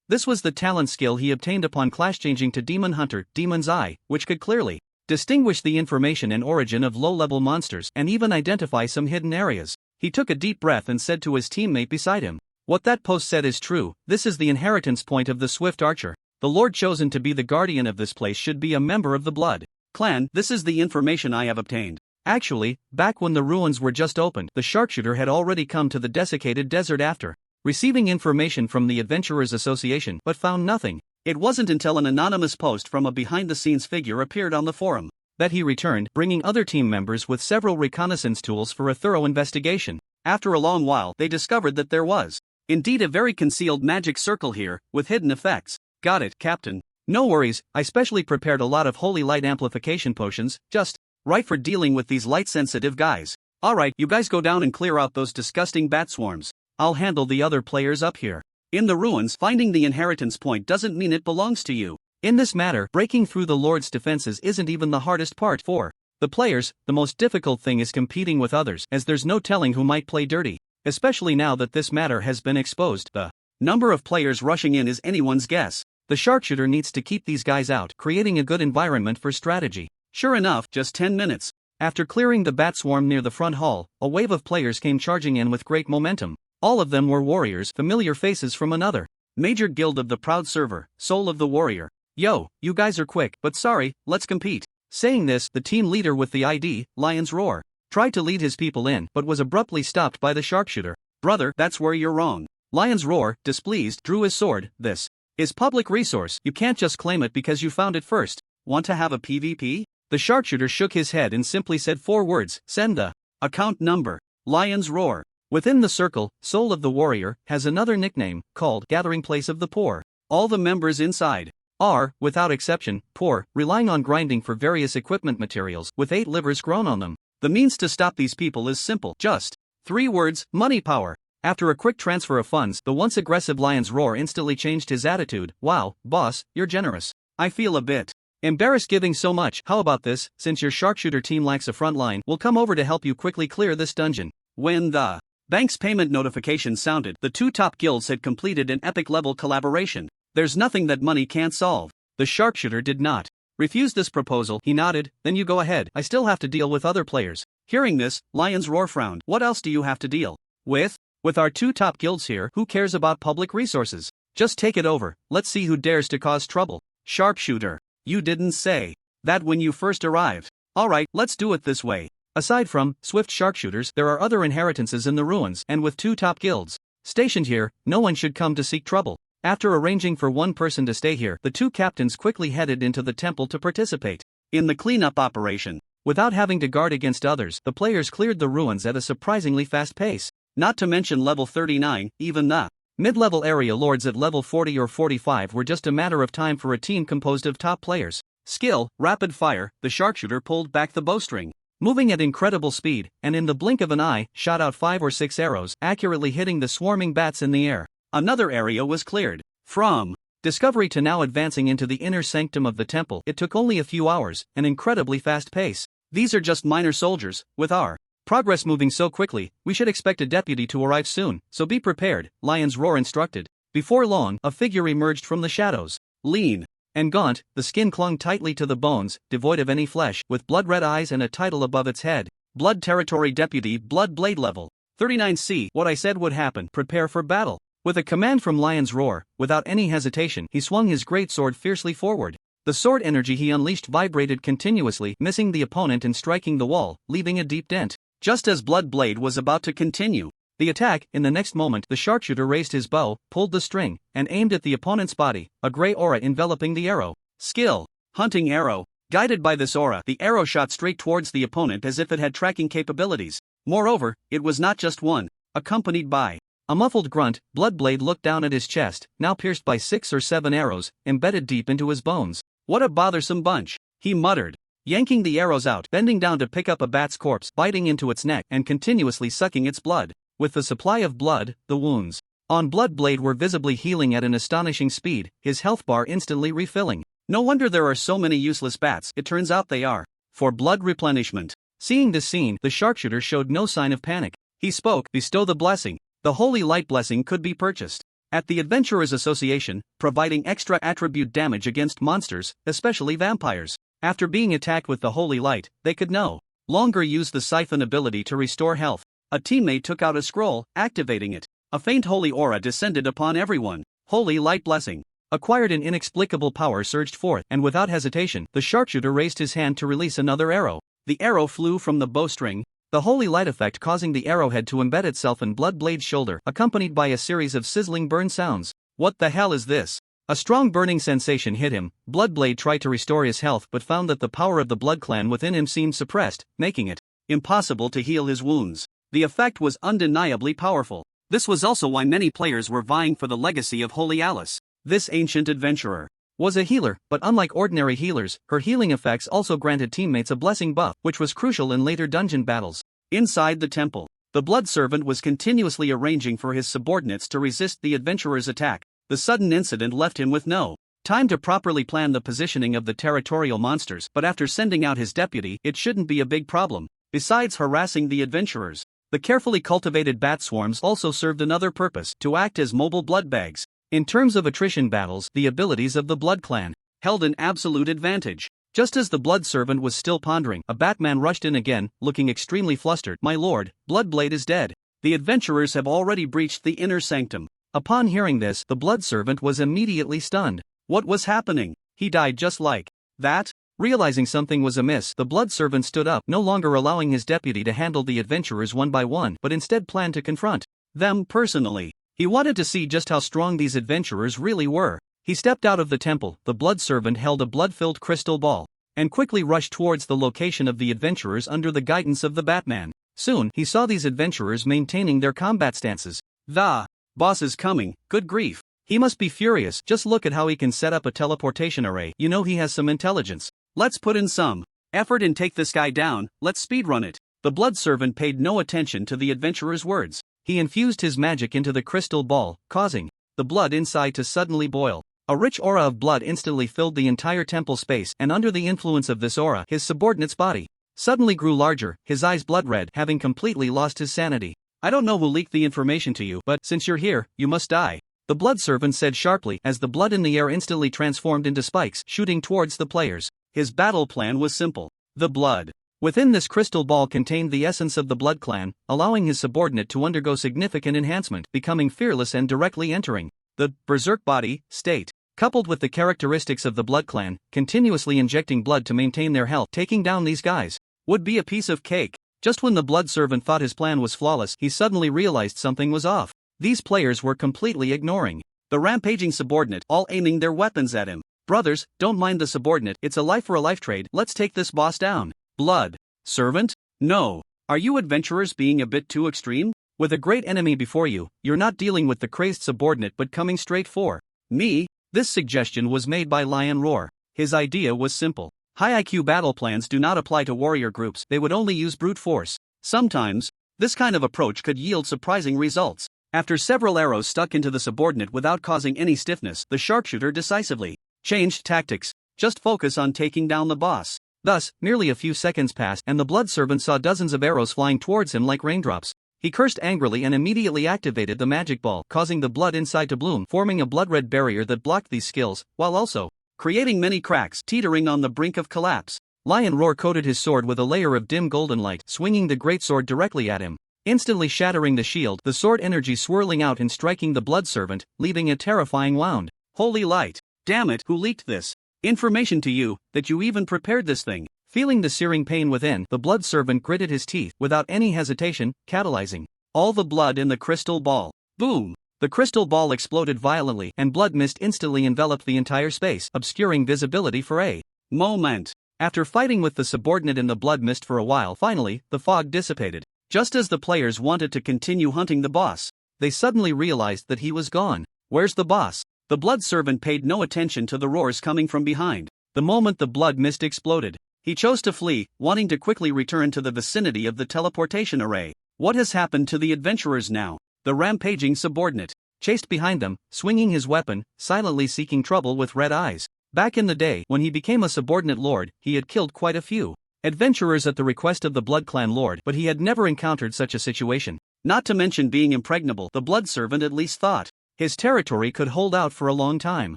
This was the talent skill he obtained upon class changing to Demon Hunter, Demon's Eye, which could clearly distinguish the information and origin of low-level monsters and even identify some hidden areas. He took a deep breath and said to his teammate beside him, What that post said is true. This is the inheritance point of the Swift Archer. The lord chosen to be the guardian of this place should be a member of the Blood Clan. This is the information I have obtained. Actually, back when the ruins were just opened, the sharpshooter had already come to the desiccated desert after receiving information from the Adventurers Association, but found nothing. It wasn't until an anonymous post from a behind-the-scenes figure appeared on the forum that he returned, bringing other team members with several reconnaissance tools for a thorough investigation. After a long while, they discovered that there was indeed a very concealed magic circle here, with hidden effects. Got it, Captain. No worries, I specially prepared a lot of holy light amplification potions, just right for dealing with these light-sensitive guys. Alright, you guys go down and clear out those disgusting bat swarms. I'll handle the other players up here. In the ruins, finding the inheritance point doesn't mean it belongs to you. In this matter, breaking through the Lord's defenses isn't even the hardest part for the players. The most difficult thing is competing with others, as there's no telling who might play dirty. Especially now that this matter has been exposed, the number of players rushing in is anyone's guess. The sharpshooter needs to keep these guys out, creating a good environment for strategy. Sure enough, just 10 minutes after clearing the bat swarm near the front hall, a wave of players came charging in with great momentum. All of them were warriors, familiar faces from another major guild of the proud server, Soul of the Warrior. Yo, you guys are quick, but sorry, let's compete. Saying this, the team leader with the ID, Lion's Roar, tried to lead his people in, but was abruptly stopped by the sharpshooter. Brother, that's where you're wrong. Lion's Roar, displeased, drew his sword. This is public resource. You can't just claim it because you found it first. Want to have a PvP? The sharpshooter shook his head and simply said 4 words, send the account number. Lion's Roar. Within the circle, Soul of the Warrior has another nickname, called Gathering Place of the Poor. All the members inside are, without exception, poor, relying on grinding for various equipment materials, with 8 livers grown on them. The means to stop these people is simple, just 3 words, money power. After a quick transfer of funds, the once aggressive lion's roar instantly changed his attitude. Wow, boss, you're generous. I feel a bit embarrassed giving so much. How about this, since your sharpshooter team lacks a front line, we'll come over to help you quickly clear this dungeon. When the bank's payment notification sounded, the two top guilds had completed an epic-level collaboration. There's nothing that money can't solve. The sharpshooter did not refuse this proposal. He nodded. Then you go ahead. I still have to deal with other players. Hearing this, Lion's Roar frowned. What else do you have to deal with? With our two top guilds here, who cares about public resources? Just take it over. Let's see who dares to cause trouble. Sharpshooter. You didn't say that when you first arrived. Alright, let's do it this way. Aside from swift sharpshooters, there are other inheritances in the ruins, and with two top guilds stationed here, no one should come to seek trouble. After arranging for one person to stay here, the two captains quickly headed into the temple to participate in the cleanup operation. Without having to guard against others, the players cleared the ruins at a surprisingly fast pace. Not to mention level 39, even the mid-level area lords at level 40 or 45 were just a matter of time for a team composed of top players. Skill, rapid fire, the sharpshooter pulled back the bowstring, moving at incredible speed, and in the blink of an eye, shot out 5 or 6 arrows, accurately hitting the swarming bats in the air. Another area was cleared. From discovery to now advancing into the inner sanctum of the temple, it took only a few hours, an incredibly fast pace. These are just minor soldiers. With our progress moving so quickly, we should expect a deputy to arrive soon, so be prepared, Lion's Roar instructed. Before long, a figure emerged from the shadows. Lean and gaunt, the skin clung tightly to the bones, devoid of any flesh, with blood-red eyes and a title above its head. Blood Territory Deputy, Blood Blade Level 39C. What I said would happen. Prepare for battle. With a command from Lion's Roar, without any hesitation, he swung his greatsword fiercely forward. The sword energy he unleashed vibrated continuously, missing the opponent and striking the wall, leaving a deep dent. Just as Blood Blade was about to continue the attack, in the next moment, the sharpshooter raised his bow, pulled the string, and aimed at the opponent's body, a gray aura enveloping the arrow. Skill. Hunting arrow. Guided by this aura, the arrow shot straight towards the opponent as if it had tracking capabilities. Moreover, it was not just one. Accompanied by a muffled grunt, Bloodblade looked down at his chest, now pierced by 6 or 7 arrows, embedded deep into his bones. What a bothersome bunch, he muttered, yanking the arrows out, bending down to pick up a bat's corpse, biting into its neck, and continuously sucking its blood. With the supply of blood, the wounds on Bloodblade were visibly healing at an astonishing speed, his health bar instantly refilling. No wonder there are so many useless bats, it turns out they are for blood replenishment. Seeing this scene, the sharpshooter showed no sign of panic. He spoke, bestow the blessing. The Holy Light Blessing could be purchased at the Adventurers Association, providing extra attribute damage against monsters, especially vampires. After being attacked with the Holy Light, they could no longer use the Siphon ability to restore health. A teammate took out a scroll, activating it. A faint holy aura descended upon everyone. Holy Light Blessing. Acquired an inexplicable power surged forth, and without hesitation, the sharpshooter raised his hand to release another arrow. The arrow flew from the bowstring, the holy light effect causing the arrowhead to embed itself in Bloodblade's shoulder, accompanied by a series of sizzling burn sounds. What the hell is this? A strong burning sensation hit him. Bloodblade tried to restore his health but found that the power of the Blood Clan within him seemed suppressed, making it impossible to heal his wounds. The effect was undeniably powerful. This was also why many players were vying for the legacy of Holy Alice. This ancient adventurer was a healer, but unlike ordinary healers, her healing effects also granted teammates a blessing buff, which was crucial in later dungeon battles. Inside the temple, the Blood Servant was continuously arranging for his subordinates to resist the adventurer's attack. The sudden incident left him with no time to properly plan the positioning of the territorial monsters, but after sending out his deputy, it shouldn't be a big problem. Besides harassing the adventurers, the carefully cultivated bat swarms also served another purpose, to act as mobile blood bags. In terms of attrition battles, the abilities of the Blood Clan held an absolute advantage. Just as the Blood Servant was still pondering, a Batman rushed in again, looking extremely flustered. My lord, Bloodblade is dead. The adventurers have already breached the inner sanctum. Upon hearing this, the Blood Servant was immediately stunned. What was happening? He died just like that? Realizing something was amiss, the Blood Servant stood up, no longer allowing his deputy to handle the adventurers one by one, but instead planned to confront them personally. He wanted to see just how strong these adventurers really were. He stepped out of the temple, the Blood Servant held a blood-filled crystal ball, and quickly rushed towards the location of the adventurers under the guidance of the Batman. Soon, he saw these adventurers maintaining their combat stances. The boss is coming, good grief. He must be furious, just look at how he can set up a teleportation array. You know he has some intelligence. Let's put in some effort and take this guy down, let's speedrun it. The Blood Servant paid no attention to the adventurer's words. He infused his magic into the crystal ball, causing the blood inside to suddenly boil. A rich aura of blood instantly filled the entire temple space, and under the influence of this aura, his subordinate's body suddenly grew larger, his eyes blood red, having completely lost his sanity. I don't know who leaked the information to you, but since you're here, you must die. The blood servant said sharply as the blood in the air instantly transformed into spikes, shooting towards the players. His battle plan was simple. The blood within this crystal ball contained the essence of the Blood Clan, allowing his subordinate to undergo significant enhancement, becoming fearless and directly entering the berserk body state. Coupled with the characteristics of the Blood Clan, continuously injecting blood to maintain their health, taking down these guys would be a piece of cake. Just when the blood servant thought his plan was flawless, he suddenly realized something was off. These players were completely ignoring the rampaging subordinate, all aiming their weapons at him. Brothers, don't mind the subordinate, it's a life for a life trade, let's take this boss down. Blood servant? No. Are you adventurers being a bit too extreme? With a great enemy before you, you're not dealing with the crazed subordinate but coming straight for me? This suggestion was made by Lion Roar. His idea was simple. High IQ battle plans do not apply to warrior groups, they would only use brute force. Sometimes, this kind of approach could yield surprising results. After several arrows stuck into the subordinate without causing any stiffness, the sharpshooter decisively changed tactics. Just focus on taking down the boss. Thus, merely a few seconds passed and the blood servant saw dozens of arrows flying towards him like raindrops. He cursed angrily and immediately activated the magic ball, causing the blood inside to bloom, forming a blood-red barrier that blocked these skills, while also creating many cracks, teetering on the brink of collapse. Lion Roar coated his sword with a layer of dim golden light, swinging the greatsword directly at him, instantly shattering the shield, the sword energy swirling out and striking the blood servant, leaving a terrifying wound. Holy light! Damn it, who leaked this information to you, that you even prepared this thing? Feeling the searing pain within, the blood servant gritted his teeth, without any hesitation, catalyzing all the blood in the crystal ball. Boom! The crystal ball exploded violently, and blood mist instantly enveloped the entire space, obscuring visibility for a moment. After fighting with the subordinate in the blood mist for a while, finally, the fog dissipated. Just as the players wanted to continue hunting the boss, they suddenly realized that he was gone. Where's the boss? The blood servant paid no attention to the roars coming from behind. The moment the blood mist exploded, he chose to flee, wanting to quickly return to the vicinity of the teleportation array. What has happened to the adventurers now? The rampaging subordinate chased behind them, swinging his weapon, silently seeking trouble with red eyes. Back in the day, when he became a subordinate lord, he had killed quite a few adventurers at the request of the Blood Clan Lord, but he had never encountered such a situation. Not to mention being impregnable, the blood servant at least thought his territory could hold out for a long time.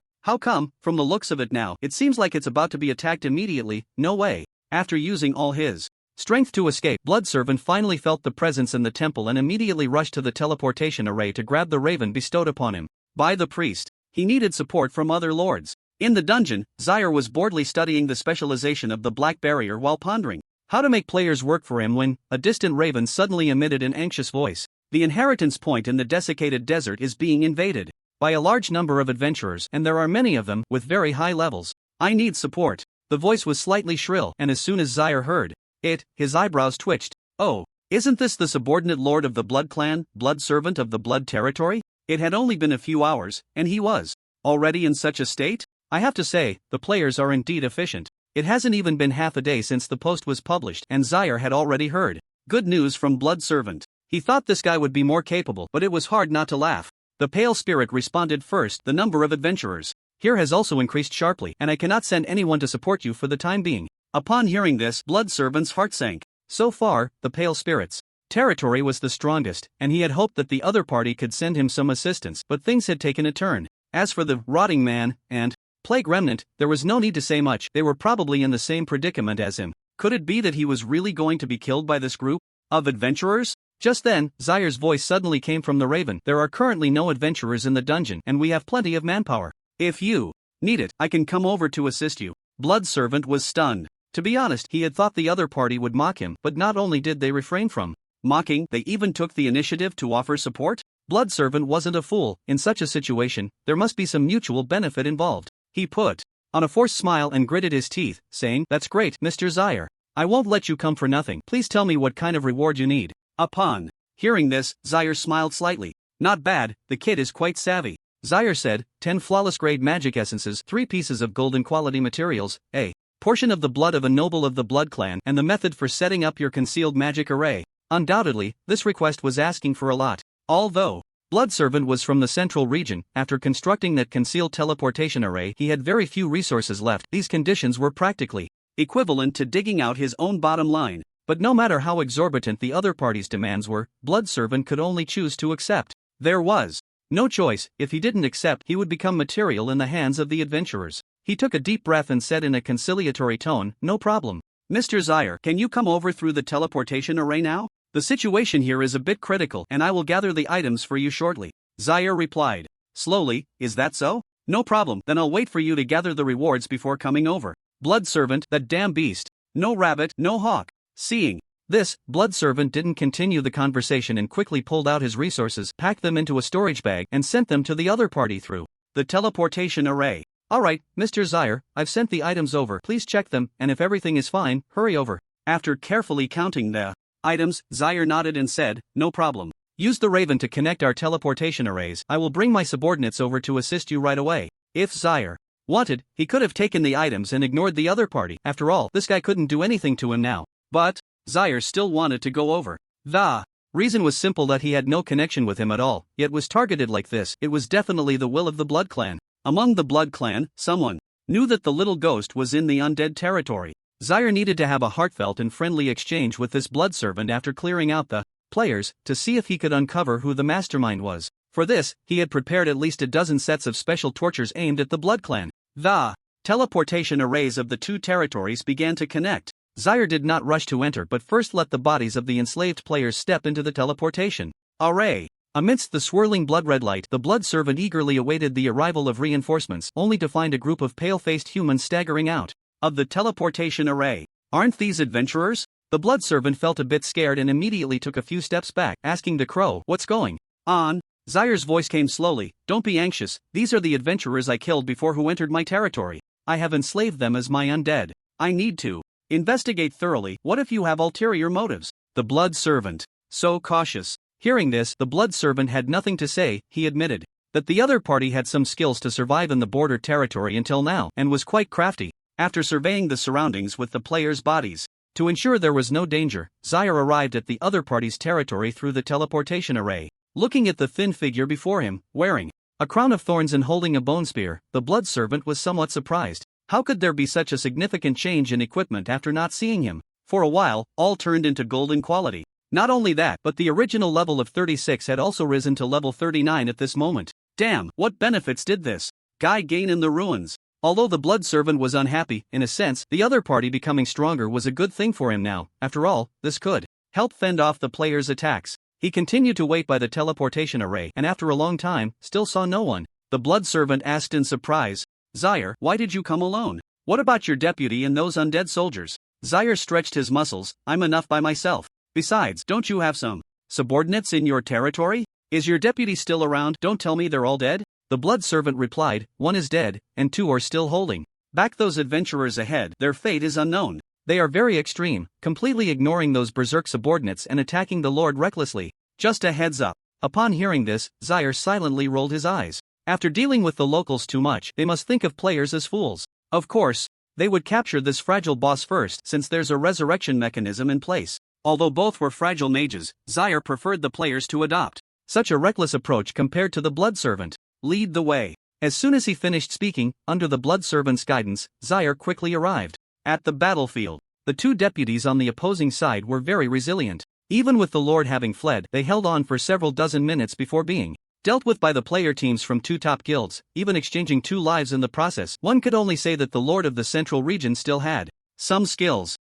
How come, from the looks of it now, it seems like it's about to be attacked immediately? No way. After using all his strength to escape, Blood Servant finally felt the presence in the temple and immediately rushed to the teleportation array to grab the raven bestowed upon him by the priest. He needed support from other lords. In the dungeon, Zyre was boredly studying the specialization of the Black Barrier while pondering how to make players work for him when a distant raven suddenly emitted an anxious voice. The inheritance point in the desiccated desert is being invaded by a large number of adventurers, and there are many of them with very high levels. I need support. The voice was slightly shrill, and as soon as Zyre heard it, his eyebrows twitched. Oh, isn't this the subordinate lord of the Blood Clan, blood servant of the Blood Territory? It had only been a few hours, and he was already in such a state? I have to say, the players are indeed efficient. It hasn't even been half a day since the post was published, and Zyre had already heard good news from Blood Servant. He thought this guy would be more capable, but it was hard not to laugh. The Pale Spirit responded first. The number of adventurers here has also increased sharply, and I cannot send anyone to support you for the time being. Upon hearing this, Blood Servant's heart sank. So far, the Pale Spirit's territory was the strongest, and he had hoped that the other party could send him some assistance, but things had taken a turn. As for the Rotting Man and Plague Remnant, there was no need to say much. They were probably in the same predicament as him. Could it be that he was really going to be killed by this group of adventurers? Just then, Zyre's voice suddenly came from the Raven. There are currently no adventurers in the dungeon, and we have plenty of manpower. If you need it, I can come over to assist you. Blood Servant was stunned. To be honest, he had thought the other party would mock him, but not only did they refrain from mocking, they even took the initiative to offer support. Blood Servant wasn't a fool. In such a situation, there must be some mutual benefit involved. He put on a forced smile and gritted his teeth, saying, "That's great, Mr. Zyre. I won't let you come for nothing. Please tell me what kind of reward you need." Upon hearing this, Zyre smiled slightly. "Not bad, the kid is quite savvy." Zyre said, 10 flawless grade magic essences, 3 pieces of golden quality materials, a portion of the blood of a noble of the Blood Clan, and the method for setting up your concealed magic array. Undoubtedly, this request was asking for a lot. Although Blood Servant was from the central region, after constructing that concealed teleportation array, he had very few resources left. These conditions were practically equivalent to digging out his own bottom line. But no matter how exorbitant the other party's demands were, Blood Servant could only choose to accept. There was no choice. If he didn't accept, he would become material in the hands of the adventurers. He took a deep breath and said in a conciliatory tone, "No problem. Mr. Zaire, can you come over through the teleportation array now? The situation here is a bit critical and I will gather the items for you shortly." Zaire replied slowly, "Is that so? No problem, then I'll wait for you to gather the rewards before coming over." Blood Servant, that damn beast. No rabbit, no hawk. Seeing this, Blood Servant didn't continue the conversation and quickly pulled out his resources, packed them into a storage bag, and sent them to the other party through the teleportation array. "Alright, Mr. Zaire, I've sent the items over. Please check them, and if everything is fine, hurry over." After carefully counting the items, Zaire nodded and said, "No problem. Use the Raven to connect our teleportation arrays. I will bring my subordinates over to assist you right away." If Zaire wanted, he could have taken the items and ignored the other party. After all, this guy couldn't do anything to him now. But Zaire still wanted to go over. The reason was simple, that he had no connection with him at all, yet was targeted like this. It was definitely the will of the Blood Clan. Among the Blood Clan, someone knew that the little ghost was in the Undead territory. Zaire needed to have a heartfelt and friendly exchange with this Blood Servant after clearing out the players, to see if he could uncover who the mastermind was. For this, he had prepared at least a dozen sets of special tortures aimed at the Blood Clan. The teleportation arrays of the two territories began to connect. Zaire did not rush to enter but first let the bodies of the enslaved players step into the teleportation array. Amidst the swirling blood-red light, the Blood Servant eagerly awaited the arrival of reinforcements, only to find a group of pale-faced humans staggering out of the teleportation array. "Aren't these adventurers?" The Blood Servant felt a bit scared and immediately took a few steps back, asking the crow, "What's going on?" Zaire's voice came slowly, "Don't be anxious, these are the adventurers I killed before who entered my territory. I have enslaved them as my undead. I need to investigate thoroughly. What if you have ulterior motives?" The Blood Servant, so cautious. Hearing this, the Blood Servant had nothing to say. He admitted that the other party had some skills to survive in the border territory until now, and was quite crafty. After surveying the surroundings with the players' bodies, to ensure there was no danger, Zaire arrived at the other party's territory through the teleportation array. Looking at the thin figure before him, wearing a crown of thorns and holding a bone spear, the Blood Servant was somewhat surprised. How could there be such a significant change in equipment after not seeing him? For a while, all turned into golden quality. Not only that, but the original level of 36 had also risen to level 39 at this moment. Damn, what benefits did this guy gain in the ruins? Although the Blood Servant was unhappy, in a sense, the other party becoming stronger was a good thing for him now. After all, this could help fend off the players' attacks. He continued to wait by the teleportation array, and after a long time, still saw no one. The Blood Servant asked in surprise, "Zaire, why did you come alone? What about your deputy and those undead soldiers?" Zaire stretched his muscles, "I'm enough by myself. Besides, don't you have some subordinates in your territory? Is your deputy still around? Don't tell me they're all dead." The Blood Servant replied, "One is dead, and two are still holding back those adventurers ahead. Their fate is unknown. They are very extreme, completely ignoring those berserk subordinates and attacking the Lord recklessly. Just a heads up." Upon hearing this, Zaire silently rolled his eyes. After dealing with the locals too much, they must think of players as fools. Of course, they would capture this fragile boss first, since there's a resurrection mechanism in place. Although both were fragile mages, Zaire preferred the players to adopt such a reckless approach compared to the Blood Servant. "Lead the way." As soon as he finished speaking, under the Blood Servant's guidance, Zaire quickly arrived at the battlefield. The two deputies on the opposing side were very resilient. Even with the Lord having fled, they held on for several dozen minutes before being dealt with by the player teams from two top guilds, even exchanging 2 lives in the process. One could only say that the Lord of the Central Region still had some skills.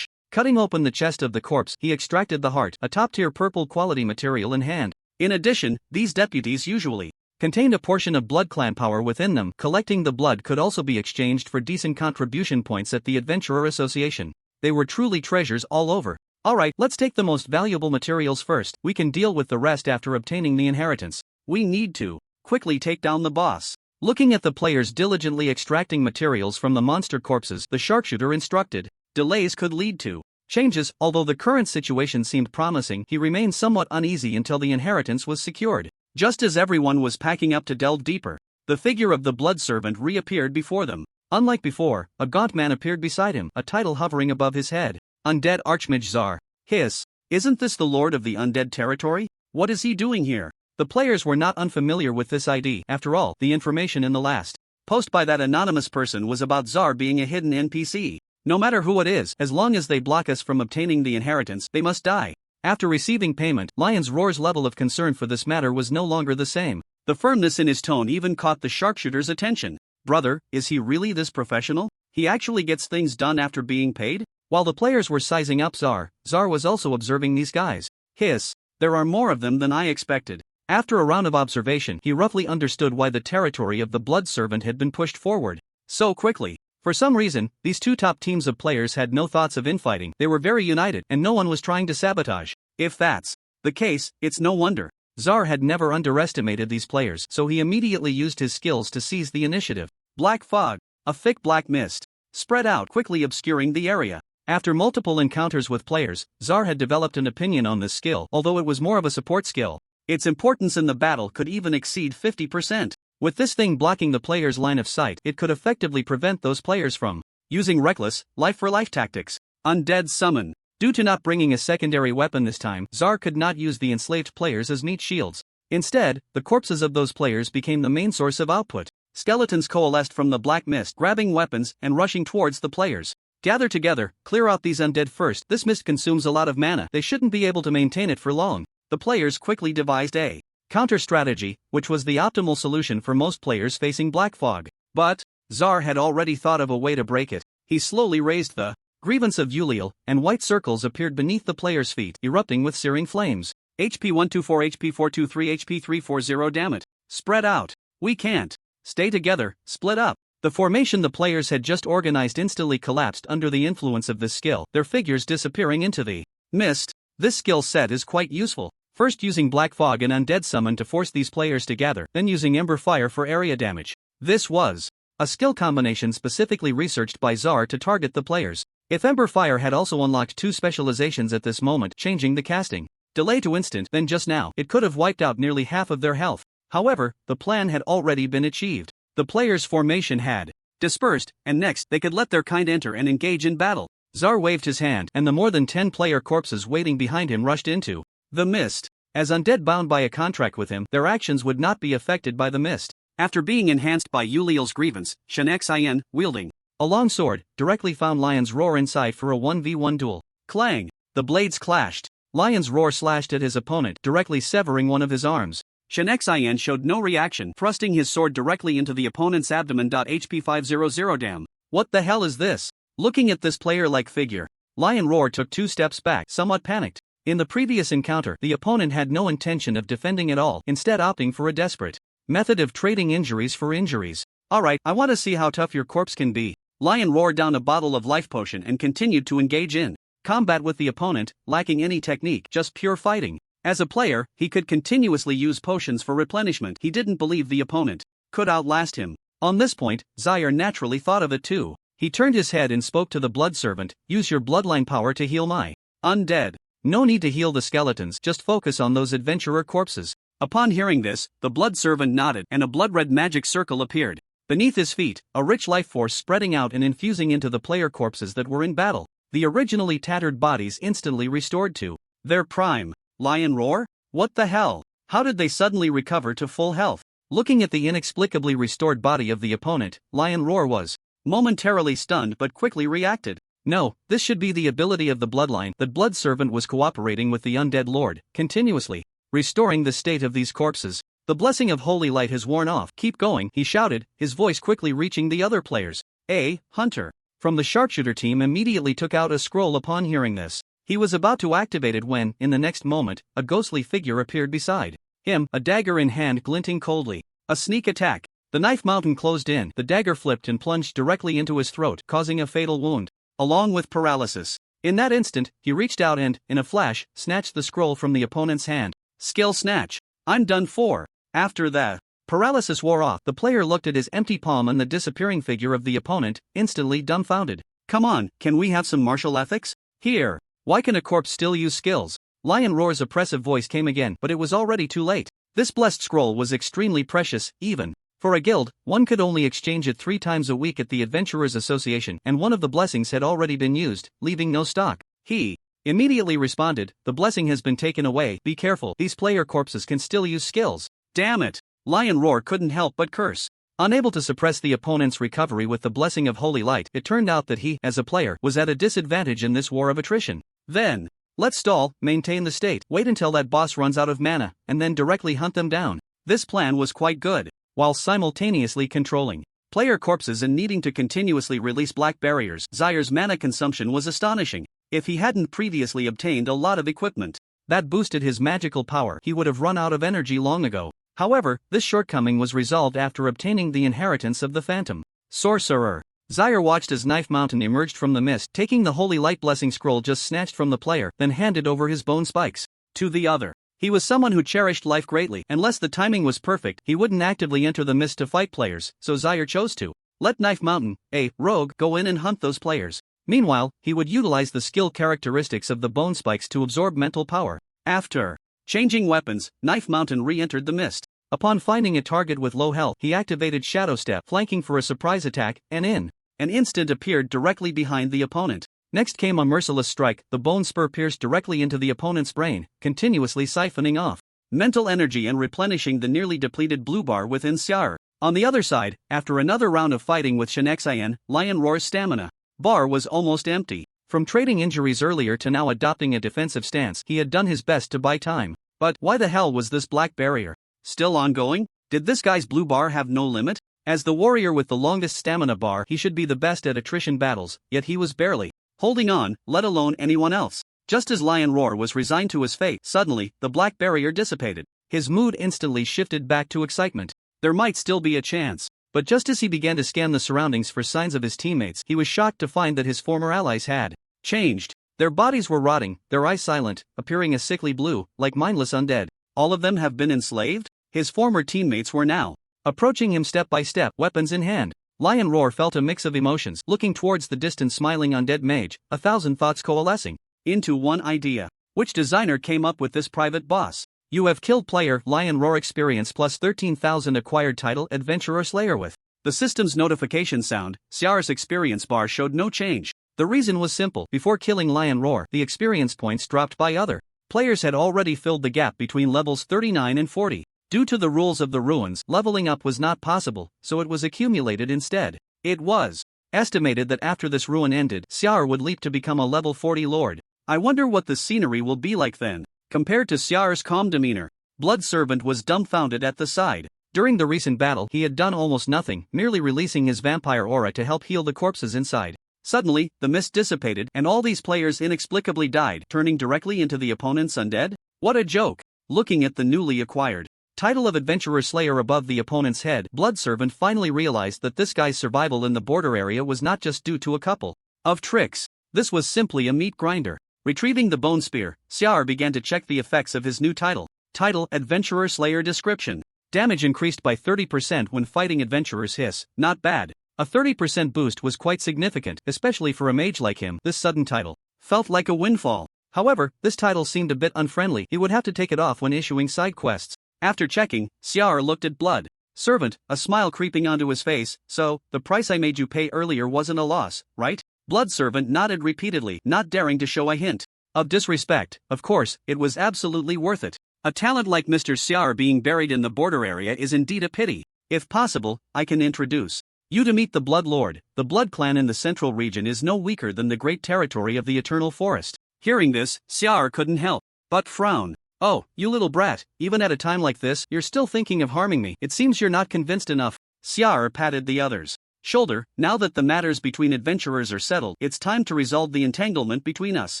Cutting open the chest of the corpse, he extracted the heart, a top-tier purple quality material in hand. In addition, these deputies usually contained a portion of Blood Clan power within them. Collecting the blood could also be exchanged for decent contribution points at the Adventurer Association. They were truly treasures all over. Alright, let's take the most valuable materials first. We can deal with the rest after obtaining the inheritance. We need to quickly take down the boss. Looking at the players diligently extracting materials from the monster corpses, the sharpshooter instructed. Delays could lead to changes. Although the current situation seemed promising, he remained somewhat uneasy until the inheritance was secured. Just as everyone was packing up to delve deeper, the figure of the Blood Servant reappeared before them. Unlike before, a gaunt man appeared beside him, a title hovering above his head. Undead Archmage Czar. Hiss. Isn't this the Lord of the Undead territory? What is he doing here? The players were not unfamiliar with this ID. After all, the information in the last post by that anonymous person was about Czar being a hidden NPC. No matter who it is, as long as they block us from obtaining the inheritance, they must die. After receiving payment, Lion's Roar's level of concern for this matter was no longer the same. The firmness in his tone even caught the sharpshooter's attention. Brother, is he really this professional? He actually gets things done after being paid? While the players were sizing up Czar was also observing these guys. Hiss. There are more of them than I expected. After a round of observation, he roughly understood why the territory of the Blood Servant had been pushed forward so quickly. For some reason, these two top teams of players had no thoughts of infighting. They were very united, and no one was trying to sabotage. If that's the case, it's no wonder. Czar had never underestimated these players, so he immediately used his skills to seize the initiative. Black fog. A thick black mist spread out, quickly obscuring the area. After multiple encounters with players, Czar had developed an opinion on this skill, although it was more of a support skill. Its importance in the battle could even exceed 50%. With this thing blocking the player's line of sight, it could effectively prevent those players from using reckless, life-for-life tactics. Undead summon. Due to not bringing a secondary weapon this time, Czar could not use the enslaved players as meat shields. Instead, the corpses of those players became the main source of output. Skeletons coalesced from the black mist, grabbing weapons and rushing towards the players. Gather together, clear out these undead first. This mist consumes a lot of mana. They shouldn't be able to maintain it for long. The players quickly devised a counter strategy, which was the optimal solution for most players facing black fog. But Czar had already thought of a way to break it. He slowly raised the grievance of Ulil, and white circles appeared beneath the player's feet, erupting with searing flames. HP 124, HP 423, HP 340. Damn it. Spread out. We can't stay together. Split up. The formation the players had just organized instantly collapsed under the influence of this skill, their figures disappearing into the mist. This skill set is quite useful. First using Black Fog and Undead Summon to force these players to gather, then using Ember Fire for area damage. This was a skill combination specifically researched by Czar to target the players. If Ember Fire had also unlocked 2 specializations at this moment, changing the casting delay to instant, then just now, it could have wiped out nearly half of their health. However, the plan had already been achieved. The players' formation had dispersed, and next they could let their kind enter and engage in battle. Czar waved his hand, and the more than 10 player corpses waiting behind him rushed into the mist. As undead bound by a contract with him, their actions would not be affected by the mist. After being enhanced by Ulil's grievance, Xin, wielding a long sword, directly found Lion's Roar inside for a 1v1 duel. Clang! The blades clashed. Lion's Roar slashed at his opponent, directly severing one of his arms. Xin showed no reaction, thrusting his sword directly into the opponent's abdomen. HP 500. Damn. What the hell is this? Looking at this player-like figure, Lion Roar took 2 steps back, somewhat panicked. In the previous encounter, the opponent had no intention of defending at all, instead opting for a desperate method of trading injuries for injuries. Alright, I want to see how tough your corpse can be. Lion roared down a bottle of life potion and continued to engage in combat with the opponent, lacking any technique, just pure fighting. As a player, he could continuously use potions for replenishment. He didn't believe the opponent could outlast him. On this point, Zaire naturally thought of it too. He turned his head and spoke to the blood servant. Use your bloodline power to heal my undead. No need to heal the skeletons, just focus on those adventurer corpses. Upon hearing this, the blood servant nodded and a blood-red magic circle appeared. Beneath his feet, a rich life force spreading out and infusing into the player corpses that were in battle. The originally tattered bodies instantly restored to their prime. Lion Roar? What the hell? How did they suddenly recover to full health? Looking at the inexplicably restored body of the opponent, Lion Roar was momentarily stunned but quickly reacted. No, this should be the ability of the bloodline. The blood servant was cooperating with the undead lord, continuously restoring the state of these corpses. The blessing of holy light has worn off. Keep going, he shouted, his voice quickly reaching the other players. A hunter from the sharpshooter team immediately took out a scroll upon hearing this. He was about to activate it when, in the next moment, a ghostly figure appeared beside him, a dagger in hand glinting coldly. A sneak attack. The knife mountain closed in, the dagger flipped and plunged directly into his throat, causing a fatal wound, along with paralysis. In that instant, he reached out and, in a flash, snatched the scroll from the opponent's hand. Skill snatch. I'm done for. After the paralysis wore off, the player looked at his empty palm and the disappearing figure of the opponent, instantly dumbfounded. Come on, can we have some martial ethics? Here. Why can a corpse still use skills? Lion Roar's oppressive voice came again, but it was already too late. This blessed scroll was extremely precious, even for a guild. One could only exchange it 3 times a week at the Adventurers Association, and one of the blessings had already been used, leaving no stock. He immediately responded, "The blessing has been taken away, be careful, these player corpses can still use skills." Damn it! Lion Roar couldn't help but curse. Unable to suppress the opponent's recovery with the blessing of Holy Light, it turned out that he, as a player, was at a disadvantage in this war of attrition. Then, let's stall, maintain the state, wait until that boss runs out of mana, and then directly hunt them down. This plan was quite good, while simultaneously controlling player corpses and needing to continuously release black barriers. Zyre's mana consumption was astonishing. If he hadn't previously obtained a lot of equipment that boosted his magical power, he would have run out of energy long ago. However, this shortcoming was resolved after obtaining the inheritance of the Phantom Sorcerer. Zyre watched as Knife Mountain emerged from the mist, taking the Holy Light Blessing scroll just snatched from the player, then handed over his bone spikes to the other. He was someone who cherished life greatly. Unless the timing was perfect, he wouldn't actively enter the mist to fight players, so Zyre chose to let Knife Mountain, a rogue, go in and hunt those players. Meanwhile, he would utilize the skill characteristics of the bone spikes to absorb mental power. After changing weapons, Knife Mountain re-entered the mist. Upon finding a target with low health, he activated Shadow Step, flanking for a surprise attack, and in an instant appeared directly behind the opponent. Next came a merciless strike. The bone spur pierced directly into the opponent's brain, continuously siphoning off mental energy and replenishing the nearly depleted blue bar within Xiar. On the other side, after another round of fighting with Shenxian, Lion Roar's stamina bar was almost empty. From trading injuries earlier to now adopting a defensive stance, he had done his best to buy time. But why the hell was this black barrier still ongoing? Did this guy's blue bar have no limit? As the warrior with the longest stamina bar, he should be the best at attrition battles, yet he was barely holding on, let alone anyone else. Just as Lion Roar was resigned to his fate, suddenly, the black barrier dissipated. His mood instantly shifted back to excitement. There might still be a chance. But just as he began to scan the surroundings for signs of his teammates, he was shocked to find that his former allies had changed. Their bodies were rotting, their eyes silent, appearing a sickly blue, like mindless undead. All of them have been enslaved? His former teammates were now approaching him step by step, weapons in hand. Lion Roar felt a mix of emotions, looking towards the distant smiling undead mage, 1,000 thoughts coalescing into one idea. Which designer came up with this private boss? You have killed player Lion Roar experience plus 13,000 acquired title Adventurer Slayer with the system's notification sound. Xiar's experience bar showed no change. The reason was simple. Before killing Lion Roar, the experience points dropped by other players had already filled the gap between levels 39 and 40. Due to the rules of the ruins, leveling up was not possible, so it was accumulated instead. It was estimated that after this ruin ended, Xiar would leap to become a level 40 lord. I wonder what the scenery will be like then. Compared to Xiar's calm demeanor, Blood Servant was dumbfounded at the sight. During the recent battle, he had done almost nothing, merely releasing his vampire aura to help heal the corpses inside. Suddenly, the mist dissipated, and all these players inexplicably died, turning directly into the opponent's undead? What a joke! Looking at the newly acquired title of Adventurer Slayer above the opponent's head, Blood Servant finally realized that this guy's survival in the border area was not just due to a couple of tricks. This was simply a meat grinder. Retrieving the bone spear, Xiar began to check the effects of his new title. Title: Adventurer Slayer. Description: damage increased by 30% when fighting adventurers. Hiss: not bad. A 30% boost was quite significant, especially for a mage like him. This sudden title felt like a windfall. However, this title seemed a bit unfriendly. He would have to take it off when issuing side quests. After checking, Xiar looked at Blood Servant, a smile creeping onto his face. So, the price I made you pay earlier wasn't a loss, right? Blood Servant nodded repeatedly, not daring to show a hint of disrespect. Of course, it was absolutely worth it. A talent like Mr. Xiar being buried in the border area is indeed a pity. If possible, I can introduce you to meet the Blood Lord. The Blood Clan in the central region is no weaker than the great territory of the Eternal Forest. Hearing this, Xiar couldn't help but frown. Oh, you little brat, even at a time like this, you're still thinking of harming me. It seems you're not convinced enough. Xiar patted the other's shoulder. Now that the matters between adventurers are settled, it's time to resolve the entanglement between us.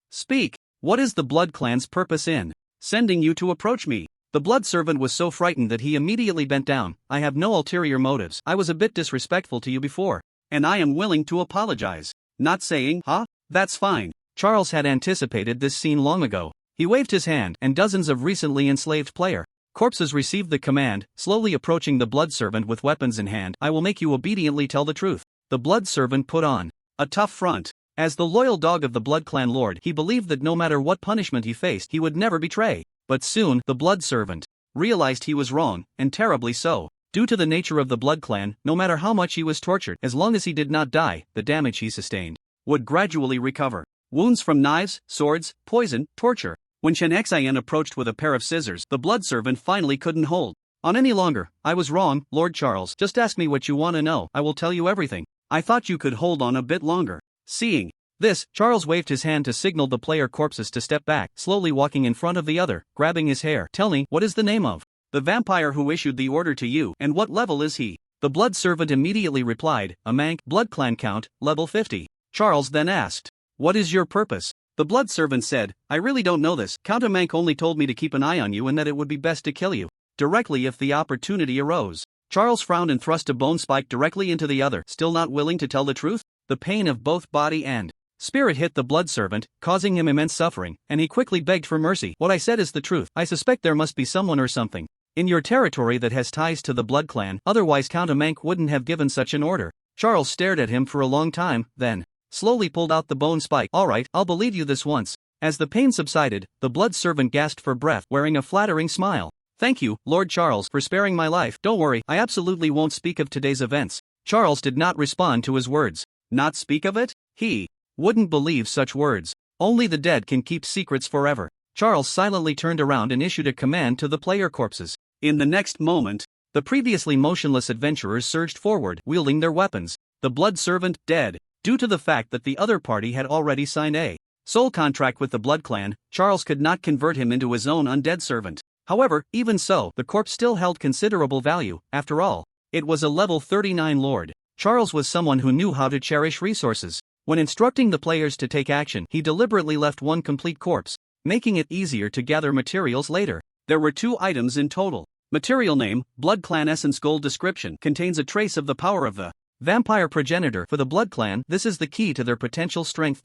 Speak. What is the Blood Clan's purpose in sending you to approach me? The Blood Servant was so frightened that he immediately bent down. I have no ulterior motives. I was a bit disrespectful to you before, and I am willing to apologize. Not saying, huh? That's fine. Charles had anticipated this scene long ago. He waved his hand, and dozens of recently enslaved player corpses received the command, slowly approaching the Blood Servant with weapons in hand. I will make you obediently tell the truth. The Blood Servant put on a tough front. As the loyal dog of the Blood Clan Lord, he believed that no matter what punishment he faced, he would never betray. But soon, the Blood Servant realized he was wrong, and terribly so. Due to the nature of the Blood Clan, no matter how much he was tortured, as long as he did not die, the damage he sustained would gradually recover. Wounds from knives, swords, poison, torture. When Chen Xian approached with a pair of scissors, the blood servant finally couldn't hold on any longer. I was wrong, Lord Charles. Just ask me what you want to know. I will tell you everything. I thought you could hold on a bit longer. Seeing this, Charles waved his hand to signal the player corpses to step back, slowly walking in front of the other, grabbing his hair. Tell me, what is the name of the vampire who issued the order to you, and what level is he? The blood servant immediately replied, a Mank, blood clan count, level 50. Charles then asked, what is your purpose? The blood servant said, I really don't know this. Count Mank only told me to keep an eye on you and that it would be best to kill you directly if the opportunity arose. Charles frowned and thrust a bone spike directly into the other, still not willing to tell the truth. The pain of both body and spirit hit the blood servant, causing him immense suffering, and he quickly begged for mercy. What I said is the truth. I suspect there must be someone or something in your territory that has ties to the blood clan, otherwise Count Mank wouldn't have given such an order. Charles stared at him for a long time, then slowly pulled out the bone spike. Alright, I'll believe you this once. As the pain subsided, the blood servant gasped for breath, wearing a flattering smile. Thank you, Lord Charles, for sparing my life. Don't worry, I absolutely won't speak of today's events. Charles did not respond to his words. Not speak of it? He wouldn't believe such words. Only the dead can keep secrets forever. Charles silently turned around and issued a command to the player corpses. In the next moment, the previously motionless adventurers surged forward, wielding their weapons. The blood servant, dead. Due to the fact that the other party had already signed a soul contract with the Blood Clan, Charles could not convert him into his own undead servant. However, even so, the corpse still held considerable value. After all, it was a level 39 lord. Charles was someone who knew how to cherish resources. When instructing the players to take action, he deliberately left one complete corpse, making it easier to gather materials later. There were 2 items in total. Material name, Blood Clan Essence Gold description, contains a trace of the power of the vampire progenitor for the Blood Clan. This is the key to their potential strength.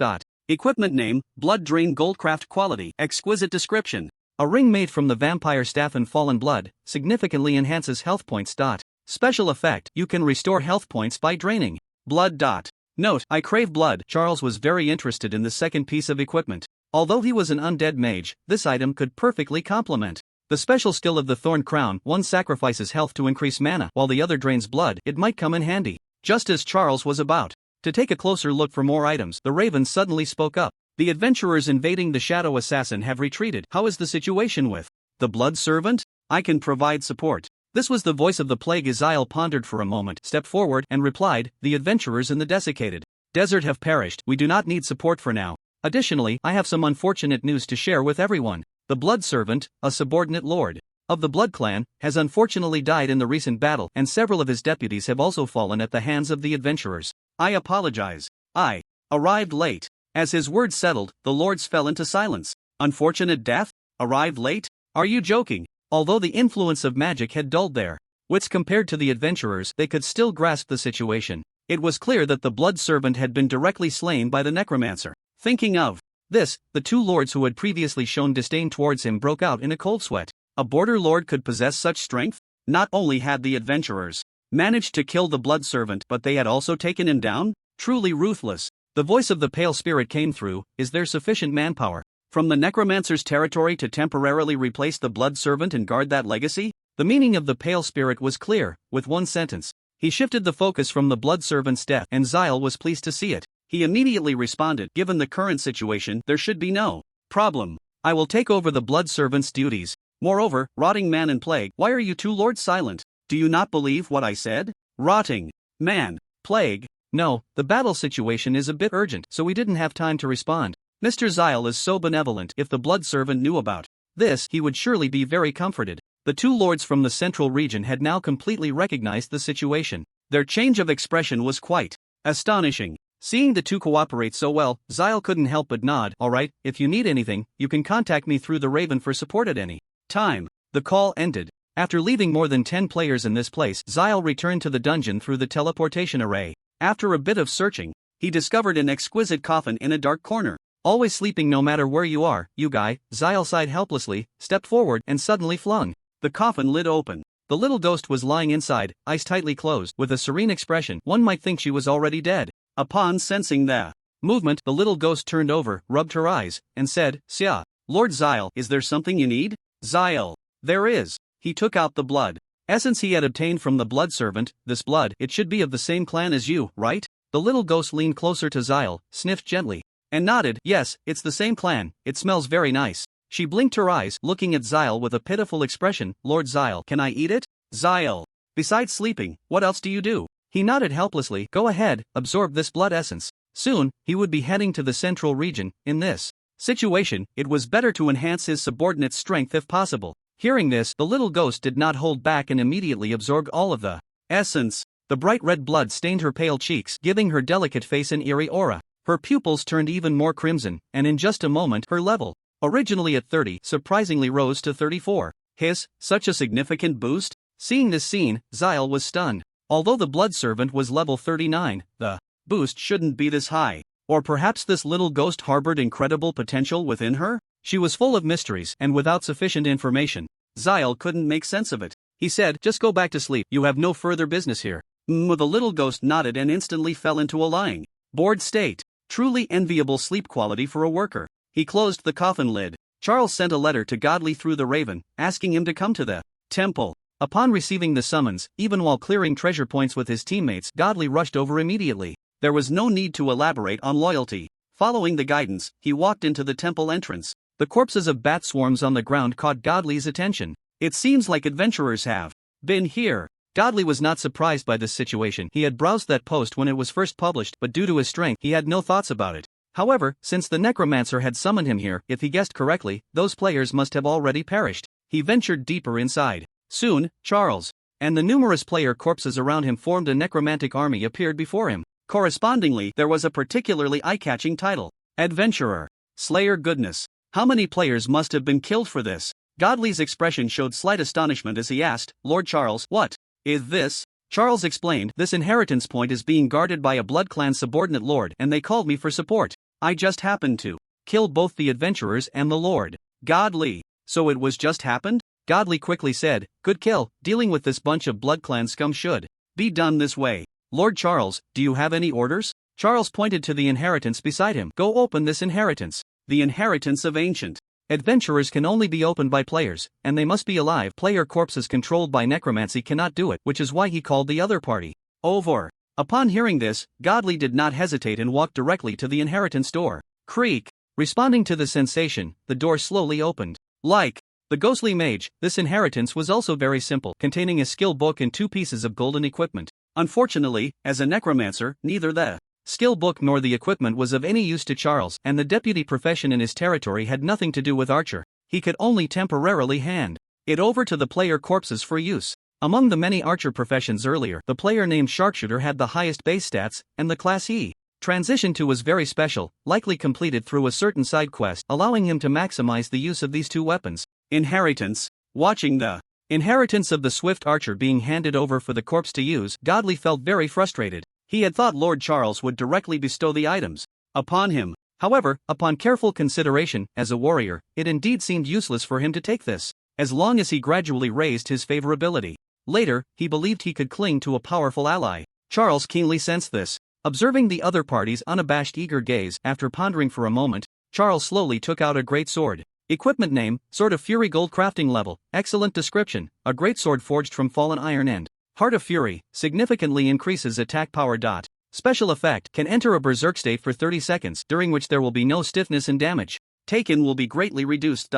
Equipment name, Blood Drain Goldcraft quality, exquisite description. A ring made from the vampire staff and fallen blood, significantly enhances health points. Special effect, you can restore health points by draining blood. Note, I crave blood. Charles was very interested in the second piece of equipment. Although he was an undead mage, this item could perfectly complement the special skill of the Thorn Crown. One sacrifices health to increase mana, while the other drains blood. It might come in handy. Just as Charles was about to take a closer look for more items, the Raven suddenly spoke up. The adventurers invading the Shadow Assassin have retreated. How is the situation with the Blood Servant? I can provide support. This was the voice of the Plague. Israel pondered for a moment, stepped forward, and replied, the adventurers in the desiccated desert have perished. We do not need support for now. Additionally, I have some unfortunate news to share with everyone. The Blood Servant, a subordinate lord of the Blood Clan, has unfortunately died in the recent battle, and several of his deputies have also fallen at the hands of the adventurers. I apologize. I arrived late. As his words settled, the lords fell into silence. Unfortunate death? Arrived late? Are you joking? Although the influence of magic had dulled their wits compared to the adventurers, they could still grasp the situation. It was clear that the Blood Servant had been directly slain by the necromancer. Thinking of this, the 2 lords who had previously shown disdain towards him broke out in a cold sweat. A border lord could possess such strength? Not only had the adventurers managed to kill the Blood Servant, but they had also taken him down? Truly ruthless. The voice of the Pale Spirit came through. Is there sufficient manpower from the necromancer's territory to temporarily replace the Blood Servant and guard that legacy? The meaning of the Pale Spirit was clear. With one sentence, he shifted the focus from the Blood Servant's death, and Zyle was pleased to see it. He immediately responded, given the current situation, there should be no problem. I will take over the Blood Servant's duties. Moreover, Rotting Man and Plague, why are you 2 lords silent? Do you not believe what I said? Rotting Man, Plague. No, the battle situation is a bit urgent, so we didn't have time to respond. Mr. Zyle is so benevolent. If the Blood Servant knew about this, he would surely be very comforted. The 2 lords from the central region had now completely recognized the situation. Their change of expression was quite astonishing. Seeing the 2 cooperate so well, Zyle couldn't help but nod. Alright, if you need anything, you can contact me through the Raven for support at any time. The call ended. After leaving more than 10 players in this place, Zyle returned to the dungeon through the teleportation array. After a bit of searching, he discovered an exquisite coffin in a dark corner. Always sleeping no matter where you are, you guy, Zyle sighed helplessly, stepped forward, and suddenly flung the coffin lid open. The little ghost was lying inside, eyes tightly closed, with a serene expression. One might think she was already dead. Upon sensing the movement, the little ghost turned over, rubbed her eyes, and said, Sia, Lord Zyle, is there something you need? Zyle, there is. He took out the blood essence he had obtained from the Blood Servant. This blood, it should be of the same clan as you, right? The little ghost leaned closer to Zyle, sniffed gently, and nodded. Yes, it's the same clan, it smells very nice. She blinked her eyes, looking at Zyle with a pitiful expression. Lord Zyle, can I eat it? Zyle. Besides sleeping, what else do you do? He nodded helplessly. Go ahead, absorb this blood essence. Soon, he would be heading to the central region. In this situation, it was better to enhance his subordinate's strength if possible. Hearing this, the little ghost did not hold back and immediately absorbed all of the essence. The bright red blood stained her pale cheeks, giving her delicate face an eerie aura. Her pupils turned even more crimson, and in just a moment, her level, originally at 30, surprisingly rose to 34. Such a significant boost? Seeing this scene, Zyle was stunned. Although the blood servant was level 39, the boost shouldn't be this high. Or perhaps this little ghost harbored incredible potential within her? She was full of mysteries, and without sufficient information, Zyle couldn't make sense of it. He said, just go back to sleep, you have no further business here. The little ghost nodded and instantly fell into a lying, bored state. Truly enviable sleep quality for a worker. He closed the coffin lid. Charles sent a letter to Godly through the Raven, asking him to come to the temple. Upon receiving the summons, even while clearing treasure points with his teammates, Godly rushed over immediately. There was no need to elaborate on loyalty. Following the guidance, he walked into the temple entrance. The corpses of bat swarms on the ground caught Godly's attention. It seems like adventurers have been here. Godly was not surprised by this situation. He had browsed that post when it was first published, but due to his strength, he had no thoughts about it. However, since the necromancer had summoned him here, if he guessed correctly, those players must have already perished. He ventured deeper inside. Soon, Charles and the numerous player corpses around him formed a necromantic army appeared before him. Correspondingly, there was a particularly eye-catching title. Adventurer. Slayer. Goodness. How many players must have been killed for this? Godly's expression showed slight astonishment as he asked, Lord Charles, what is this? Charles explained, this inheritance point is being guarded by a blood clan subordinate lord and they called me for support. I just happened to kill both the adventurers and the lord. Godly. So it was just happened? Godly quickly said, good kill, dealing with this bunch of blood clan scum should be done this way. Lord Charles, do you have any orders? Charles pointed to the inheritance beside him. Go open this inheritance. The inheritance of ancient adventurers can only be opened by players, and they must be alive. Player corpses controlled by necromancy cannot do it, which is why he called the other party over. Upon hearing this, Godly did not hesitate and walked directly to the inheritance door. Creak. Responding to the sensation, the door slowly opened. Like the ghostly mage, this inheritance was also very simple, containing a skill book and 2 pieces of golden equipment. Unfortunately, as a necromancer, neither the skill book nor the equipment was of any use to Charles, and the deputy profession in his territory had nothing to do with archer. He could only temporarily hand it over to the player corpses for use. Among the many archer professions earlier, the player named Sharpshooter had the highest base stats, and the class he transitioned to was very special, likely completed through a certain side quest, allowing him to maximize the use of these 2 weapons. Inheritance. Watching the inheritance of the swift archer being handed over for the corpse to use, Godly felt very frustrated. He had thought Lord Charles would directly bestow the items upon him. However, upon careful consideration, as a warrior, it indeed seemed useless for him to take this, as long as he gradually raised his favorability. Later, he believed he could cling to a powerful ally. Charles keenly sensed this. Observing the other party's unabashed eager gaze, after pondering for a moment, Charles slowly took out a great sword. Equipment name, Sword of Fury, gold crafting level, excellent description, a great sword forged from fallen iron and Heart of Fury, significantly increases attack power. Special effect, can enter a berserk state for 30 seconds, during which there will be no stiffness and damage taken will be greatly reduced.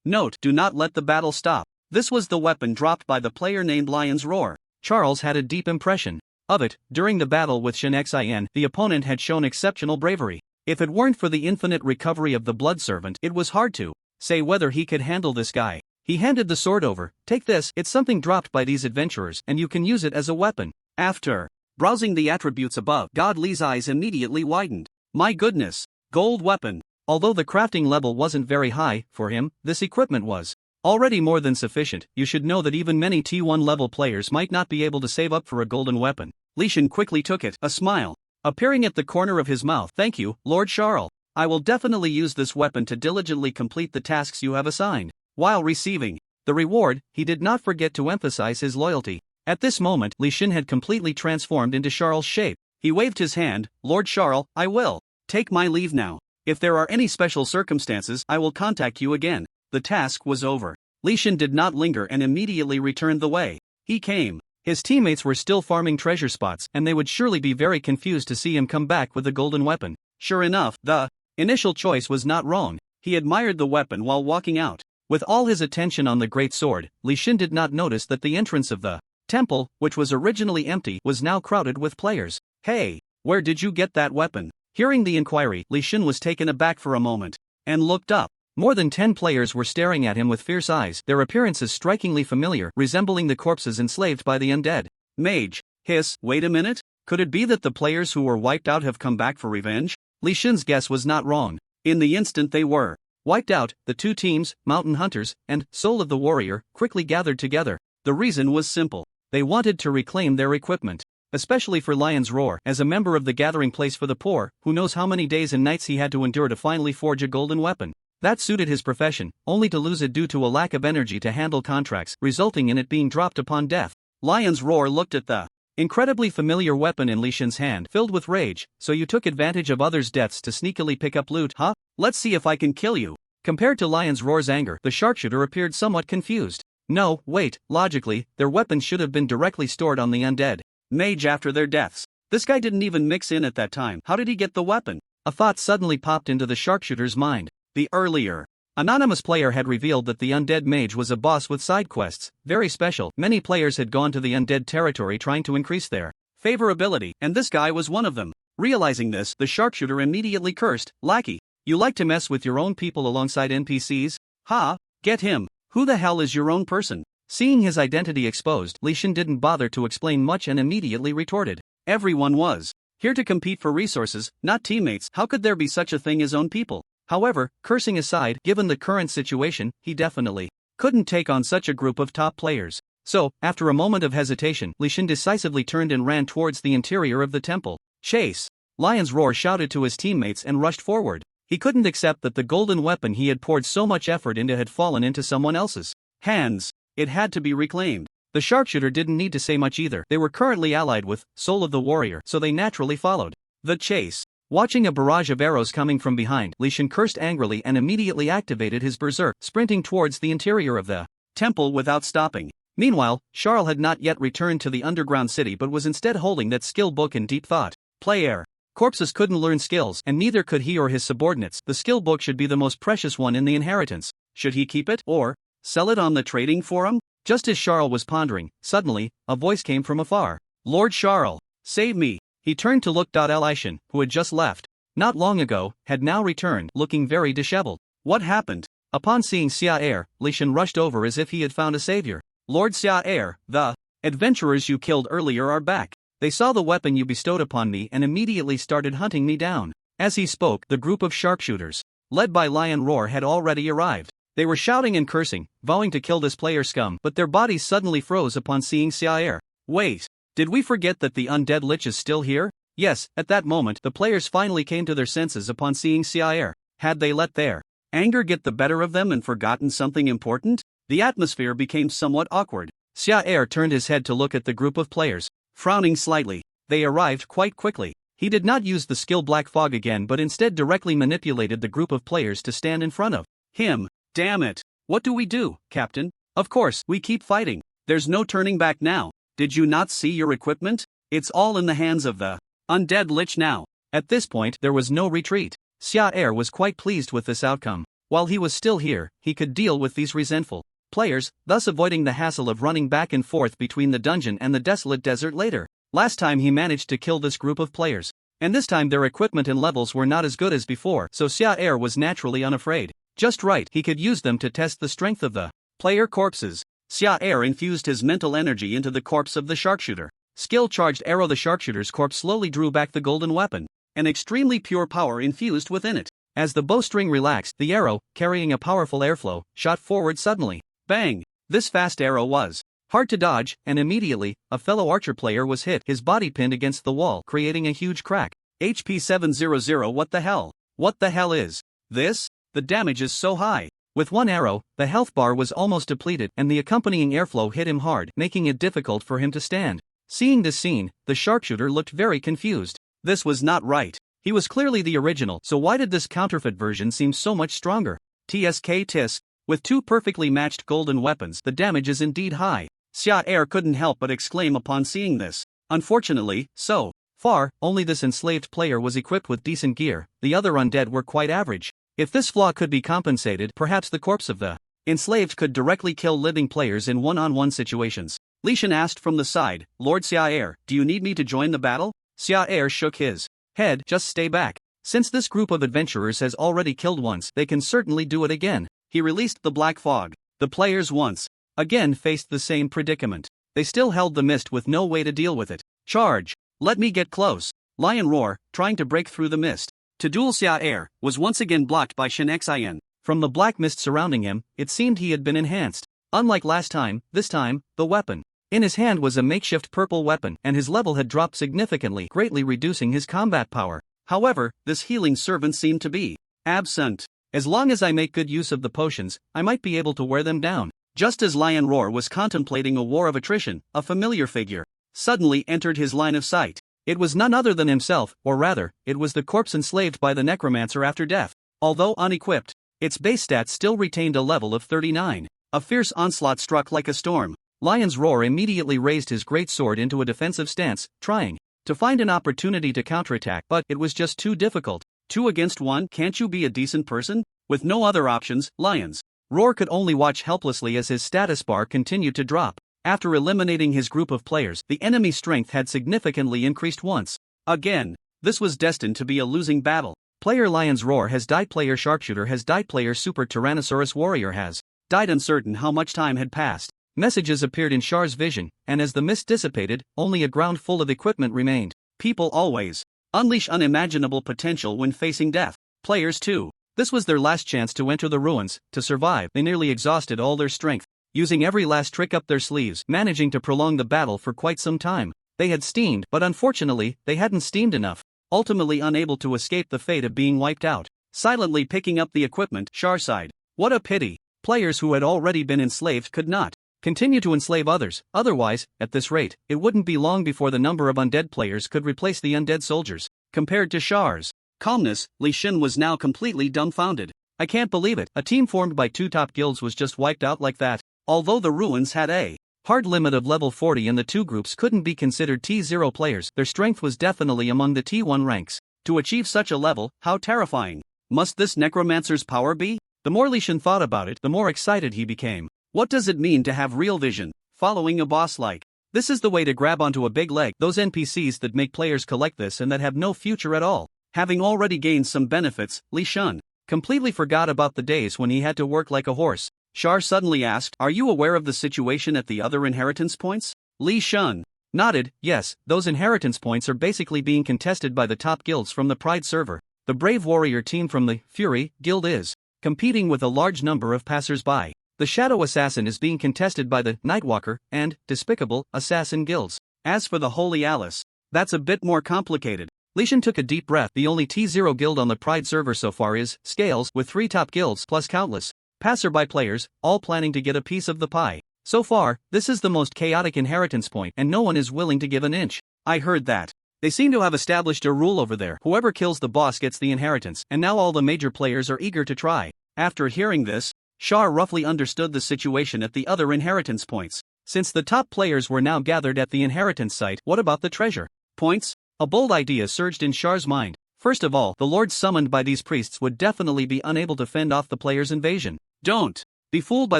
Note, do not let the battle stop. This was the weapon dropped by the player named Lion's Roar. Charles had a deep impression of it. During the battle with Shin Xin, the opponent had shown exceptional bravery. If it weren't for the infinite recovery of the blood servant, it was hard to say whether he could handle this guy. He handed the sword over. Take this, it's something dropped by these adventurers, and you can use it as a weapon. After browsing the attributes above, Godly's eyes immediately widened. My goodness, gold weapon. Although the crafting level wasn't very high, for him, this equipment was already more than sufficient. You should know that even many T1 level players might not be able to save up for a golden weapon. Leysan quickly took it, a smile appearing at the corner of his mouth. Thank you, Lord Charles. I will definitely use this weapon to diligently complete the tasks you have assigned. While receiving the reward, he did not forget to emphasize his loyalty. At this moment, Leysan had completely transformed into Charles' shape. He waved his hand. Lord Charles, I will take my leave now. If there are any special circumstances, I will contact you again. The task was over. Leysan did not linger and immediately returned the way he came. His teammates were still farming treasure spots, and they would surely be very confused to see him come back with a golden weapon. Sure enough, the initial choice was not wrong. He admired the weapon while walking out. With all his attention on the great sword, Leysan did not notice that the entrance of the temple, which was originally empty, was now crowded with players. Hey, where did you get that weapon? Hearing the inquiry, Leysan was taken aback for a moment and looked up. More than 10 players were staring at him with fierce eyes, their appearances strikingly familiar, resembling the corpses enslaved by the undead. Mage. Hiss, wait a minute? Could it be that the players who were wiped out have come back for revenge? Leysan's guess was not wrong. In the instant they were wiped out, the two teams, Mountain Hunters and Soul of the Warrior, quickly gathered together. The reason was simple. They wanted to reclaim their equipment. Especially for Lion's Roar, as a member of the gathering place for the poor, who knows how many days and nights he had to endure to finally forge a golden weapon. That suited his profession, only to lose it due to a lack of energy to handle contracts, resulting in it being dropped upon death. Lion's Roar looked at the incredibly familiar weapon in Leysan's hand, filled with rage. So you took advantage of others' deaths to sneakily pick up loot, huh? Let's see if I can kill you. Compared to Lion's Roar's anger, the sharpshooter appeared somewhat confused. No, wait, logically, their weapons should have been directly stored on the undead mage after their deaths. This guy didn't even mix in at that time. How did he get the weapon? A thought suddenly popped into the sharpshooter's mind. The earlier anonymous player had revealed that the undead mage was a boss with side quests, very special. Many players had gone to the undead territory trying to increase their favorability, and this guy was one of them. Realizing this, the sharpshooter immediately cursed, "Lackey, you like to mess with your own people alongside NPCs? Ha, get him. Who the hell is your own person?" Seeing his identity exposed, Leysan didn't bother to explain much and immediately retorted, "Everyone was here to compete for resources, not teammates. How could there be such a thing as own people?" However, cursing aside, given the current situation, he definitely couldn't take on such a group of top players. So, after a moment of hesitation, Leysan decisively turned and ran towards the interior of the temple. Chase! Lion's Roar shouted to his teammates and rushed forward. He couldn't accept that the golden weapon he had poured so much effort into had fallen into someone else's hands. It had to be reclaimed. The sharpshooter didn't need to say much either. They were currently allied with Soul of the Warrior, so they naturally followed the chase. Watching a barrage of arrows coming from behind, Leysan cursed angrily and immediately activated his berserk, sprinting towards the interior of the temple without stopping. Meanwhile, Charles had not yet returned to the underground city but was instead holding that skill book in deep thought. Player. Corpses couldn't learn skills, and neither could he or his subordinates. The skill book should be the most precious one in the inheritance. Should he keep it, or sell it on the trading forum? Just as Charles was pondering, suddenly, a voice came from afar. "Lord Charles, save me." He turned to look. Leysan, who had just left not long ago, had now returned, looking very disheveled. What happened? Upon seeing Sia, Leysan rushed over as if he had found a savior. "Lord Sia, the adventurers you killed earlier are back. They saw the weapon you bestowed upon me and immediately started hunting me down." As he spoke, the group of sharpshooters, led by Lion Roar, had already arrived. They were shouting and cursing, vowing to kill this player scum, but their bodies suddenly froze upon seeing Sia. Wait, did we forget that the undead lich is still here? Yes, at that moment the players finally came to their senses upon seeing Sia. Had they let their anger get the better of them and forgotten something important? The atmosphere became somewhat awkward. Sia turned his head to look at the group of players, frowning slightly. They arrived quite quickly. He did not use the skill Black Fog again but instead directly manipulated the group of players to stand in front of him. Damn it. What do we do, Captain? Of course, we keep fighting. There's no turning back now. Did you not see your equipment? It's all in the hands of the undead lich now. At this point, there was no retreat. Sia was quite pleased with this outcome. While he was still here, he could deal with these resentful players, thus avoiding the hassle of running back and forth between the dungeon and the desolate desert later. Last time he managed to kill this group of players, and this time their equipment and levels were not as good as before, so Sia was naturally unafraid. Just right, he could use them to test the strength of the player corpses. Sia infused his mental energy into the corpse of the sharpshooter. Skill-charged arrow. The sharpshooter's corpse slowly drew back the golden weapon, an extremely pure power infused within it. As the bowstring relaxed, the arrow, carrying a powerful airflow, shot forward suddenly. Bang! This fast arrow was hard to dodge, and immediately, a fellow archer player was hit, his body pinned against the wall, creating a huge crack. HP 700. What the hell? What the hell is this? The damage is so high. With one arrow, the health bar was almost depleted, and the accompanying airflow hit him hard, making it difficult for him to stand. Seeing this scene, the sharpshooter looked very confused. This was not right. He was clearly the original, so why did this counterfeit version seem so much stronger? TSK tisk. With two perfectly matched golden weapons, the damage is indeed high. Sia couldn't help but exclaim upon seeing this. Unfortunately, so far, only this enslaved player was equipped with decent gear, the other undead were quite average. If this flaw could be compensated, perhaps the corpse of the enslaved could directly kill living players in one-on-one situations. Leysan asked from the side, Lord Xiaer, do you need me to join the battle? Xiaer shook his head, just stay back. Since this group of adventurers has already killed once, they can certainly do it again. He released the black fog. The players once again faced the same predicament. They still held the mist with no way to deal with it. Charge! Let me get close. Lion roar, trying to break through the mist. To duel Xiaer, was once again blocked by Shin Xian. From the black mist surrounding him, it seemed he had been enhanced. Unlike last time, this time, the weapon in his hand was a makeshift purple weapon, and his level had dropped significantly, greatly reducing his combat power. However, this healing servant seemed to be absent. As long as I make good use of the potions, I might be able to wear them down. Just as Lion Roar was contemplating a war of attrition, a familiar figure suddenly entered his line of sight. It was none other than himself, or rather, it was the corpse enslaved by the necromancer after death. Although unequipped, its base stats still retained a level of 39. A fierce onslaught struck like a storm. Lion's Roar immediately raised his great sword into a defensive stance, trying to find an opportunity to counterattack, but it was just too difficult. 2 against 1, can't you be a decent person? With no other options, Lion's Roar could only watch helplessly as his status bar continued to drop. After eliminating his group of players, the enemy's strength had significantly increased once again. This was destined to be a losing battle. Player Lion's Roar has died, player Sharpshooter has died, player Super Tyrannosaurus Warrior has died. Uncertain how much time had passed, messages appeared in Char's vision, and as the mist dissipated, only a ground full of equipment remained. People always unleash unimaginable potential when facing death. Players too. This was their last chance to enter the ruins. To survive, they nearly exhausted all their strength, using every last trick up their sleeves, managing to prolong the battle for quite some time. They had steamed, but unfortunately, they hadn't steamed enough. Ultimately unable to escape the fate of being wiped out. Silently picking up the equipment, Char sighed. What a pity. Players who had already been enslaved could not continue to enslave others, otherwise, at this rate, it wouldn't be long before the number of undead players could replace the undead soldiers. Compared to Char's calmness, Leysan was now completely dumbfounded. I can't believe it, a team formed by 2 top guilds was just wiped out like that. Although the ruins had a hard limit of level 40 and the 2 groups couldn't be considered T0 players, their strength was definitely among the T1 ranks. To achieve such a level, how terrifying must this necromancer's power be? The more Leysan thought about it, the more excited he became. What does it mean to have real vision? Following a boss like this is the way to grab onto a big leg. Those NPCs that make players collect this and that have no future at all. Having already gained some benefits, Leysan completely forgot about the days when he had to work like a horse. Char suddenly asked, are you aware of the situation at the other inheritance points? Leysan nodded, yes, those inheritance points are basically being contested by the top guilds from the Pride server. The Brave Warrior team from the Fury guild is competing with a large number of passers-by. The Shadow Assassin is being contested by the Nightwalker and Despicable Assassin guilds. As for the Holy Alice, that's a bit more complicated. Leysan took a deep breath. The only T0 guild on the Pride server so far is Scales, with 3 top guilds plus countless passerby players, all planning to get a piece of the pie. So far, this is the most chaotic inheritance point, and no one is willing to give an inch. I heard that. They seem to have established a rule over there. Whoever kills the boss gets the inheritance, and now all the major players are eager to try. After hearing this, Char roughly understood the situation at the other inheritance points. Since the top players were now gathered at the inheritance site, what about the treasure points? A bold idea surged in Char's mind. First of all, the lords summoned by these priests would definitely be unable to fend off the players' invasion. Don't be fooled by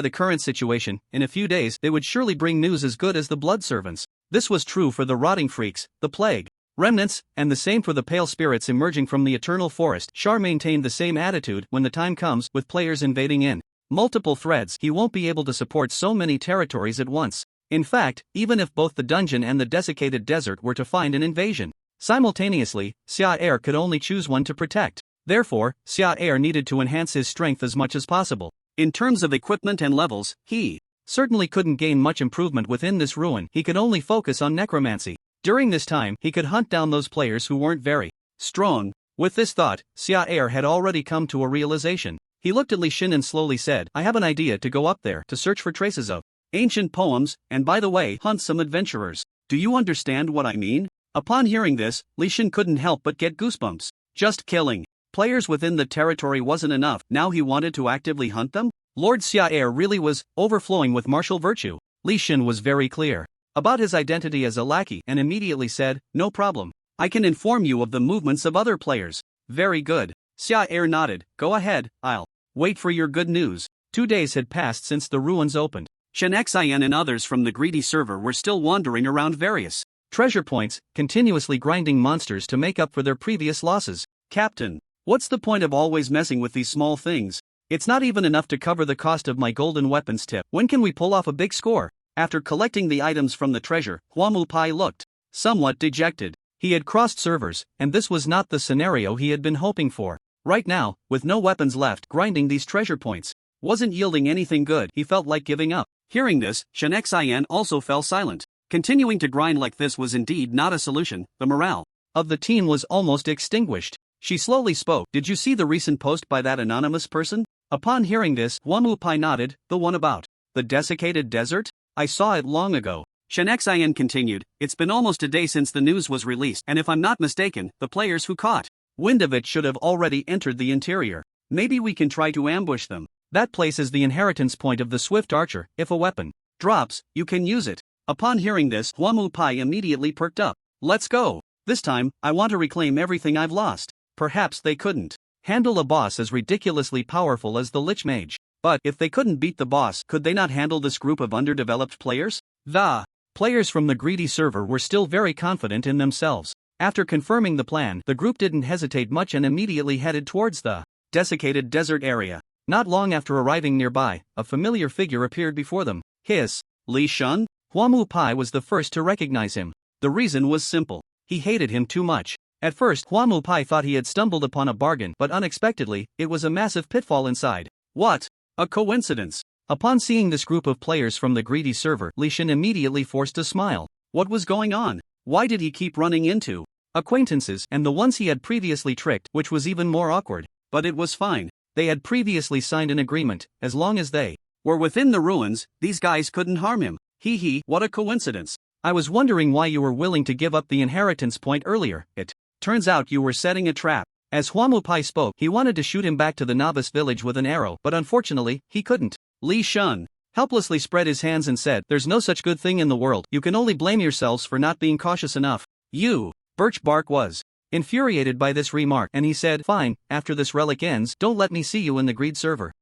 the current situation. In a few days, they would surely bring news as good as the blood servants. This was true for the rotting freaks, the plague remnants, and the same for the pale spirits emerging from the eternal forest. Char maintained the same attitude when the time comes, with players invading in multiple threads. He won't be able to support so many territories at once. In fact, even if both the dungeon and the desiccated desert were to find an invasion simultaneously, Xiaer could only choose one to protect. Therefore, Xiaer needed to enhance his strength as much as possible. In terms of equipment and levels, he certainly couldn't gain much improvement within this ruin. He could only focus on necromancy. During this time, he could hunt down those players who weren't very strong. With this thought, Xiaer had already come to a realization. He looked at Leysan and slowly said, I have an idea to go up there to search for traces of ancient poems, and by the way, hunt some adventurers. Do you understand what I mean? Upon hearing this, Leysan couldn't help but get goosebumps. Just killing players within the territory wasn't enough. Now he wanted to actively hunt them? Lord Xiaer really was overflowing with martial virtue. Leysan was very clear about his identity as a lackey and immediately said, no problem. I can inform you of the movements of other players. Very good. Xia Er nodded. Go ahead, I'll wait for your good news. 2 days had passed since the ruins opened. Shen Xian and others from the greedy server were still wandering around various treasure points, continuously grinding monsters to make up for their previous losses. Captain, what's the point of always messing with these small things? It's not even enough to cover the cost of my golden weapons tip. When can we pull off a big score? After collecting the items from the treasure, Huamu Pai looked somewhat dejected. He had crossed servers, and this was not the scenario he had been hoping for. Right now, with no weapons left, grinding these treasure points wasn't yielding anything good. He felt like giving up. Hearing this, Shen Xian also fell silent. Continuing to grind like this was indeed not a solution. The morale of the team was almost extinguished. She slowly spoke. Did you see the recent post by that anonymous person? Upon hearing this, Huamu Pai nodded. The one about the desiccated desert? I saw it long ago. Shen Xian continued. It's been almost a day since the news was released, and if I'm not mistaken, the players who caught wind of it should have already entered the interior. Maybe we can try to ambush them. That place is the inheritance point of the swift archer. If a weapon drops, you can use it. Upon hearing this, Huamu Pai immediately perked up. Let's go. This time, I want to reclaim everything I've lost. Perhaps they couldn't handle a boss as ridiculously powerful as the Lich Mage. But if they couldn't beat the boss, could they not handle this group of underdeveloped players? The players from the greedy server were still very confident in themselves. After confirming the plan, the group didn't hesitate much and immediately headed towards the desiccated desert area. Not long after arriving nearby, a familiar figure appeared before them. Leysan? Huamu Pai was the first to recognize him. The reason was simple. He hated him too much. At first, Huamu Pai thought he had stumbled upon a bargain, but unexpectedly, it was a massive pitfall inside. What a coincidence! Upon seeing this group of players from the greedy server, Leysan immediately forced a smile. What was going on? Why did he keep running into acquaintances and the ones he had previously tricked, which was even more awkward? But it was fine. They had previously signed an agreement. As long as they were within the ruins, these guys couldn't harm him. What a coincidence. I was wondering why you were willing to give up the inheritance point earlier. It turns out you were setting a trap. As Huamu Pai spoke, he wanted to shoot him back to the novice village with an arrow, but unfortunately, he couldn't. Leysan helplessly spread his hands and said, there's no such good thing in the world. You can only blame yourselves for not being cautious enough. Birch Bark was infuriated by this remark, and he said, fine, after this relic ends, don't let me see you in the greed server.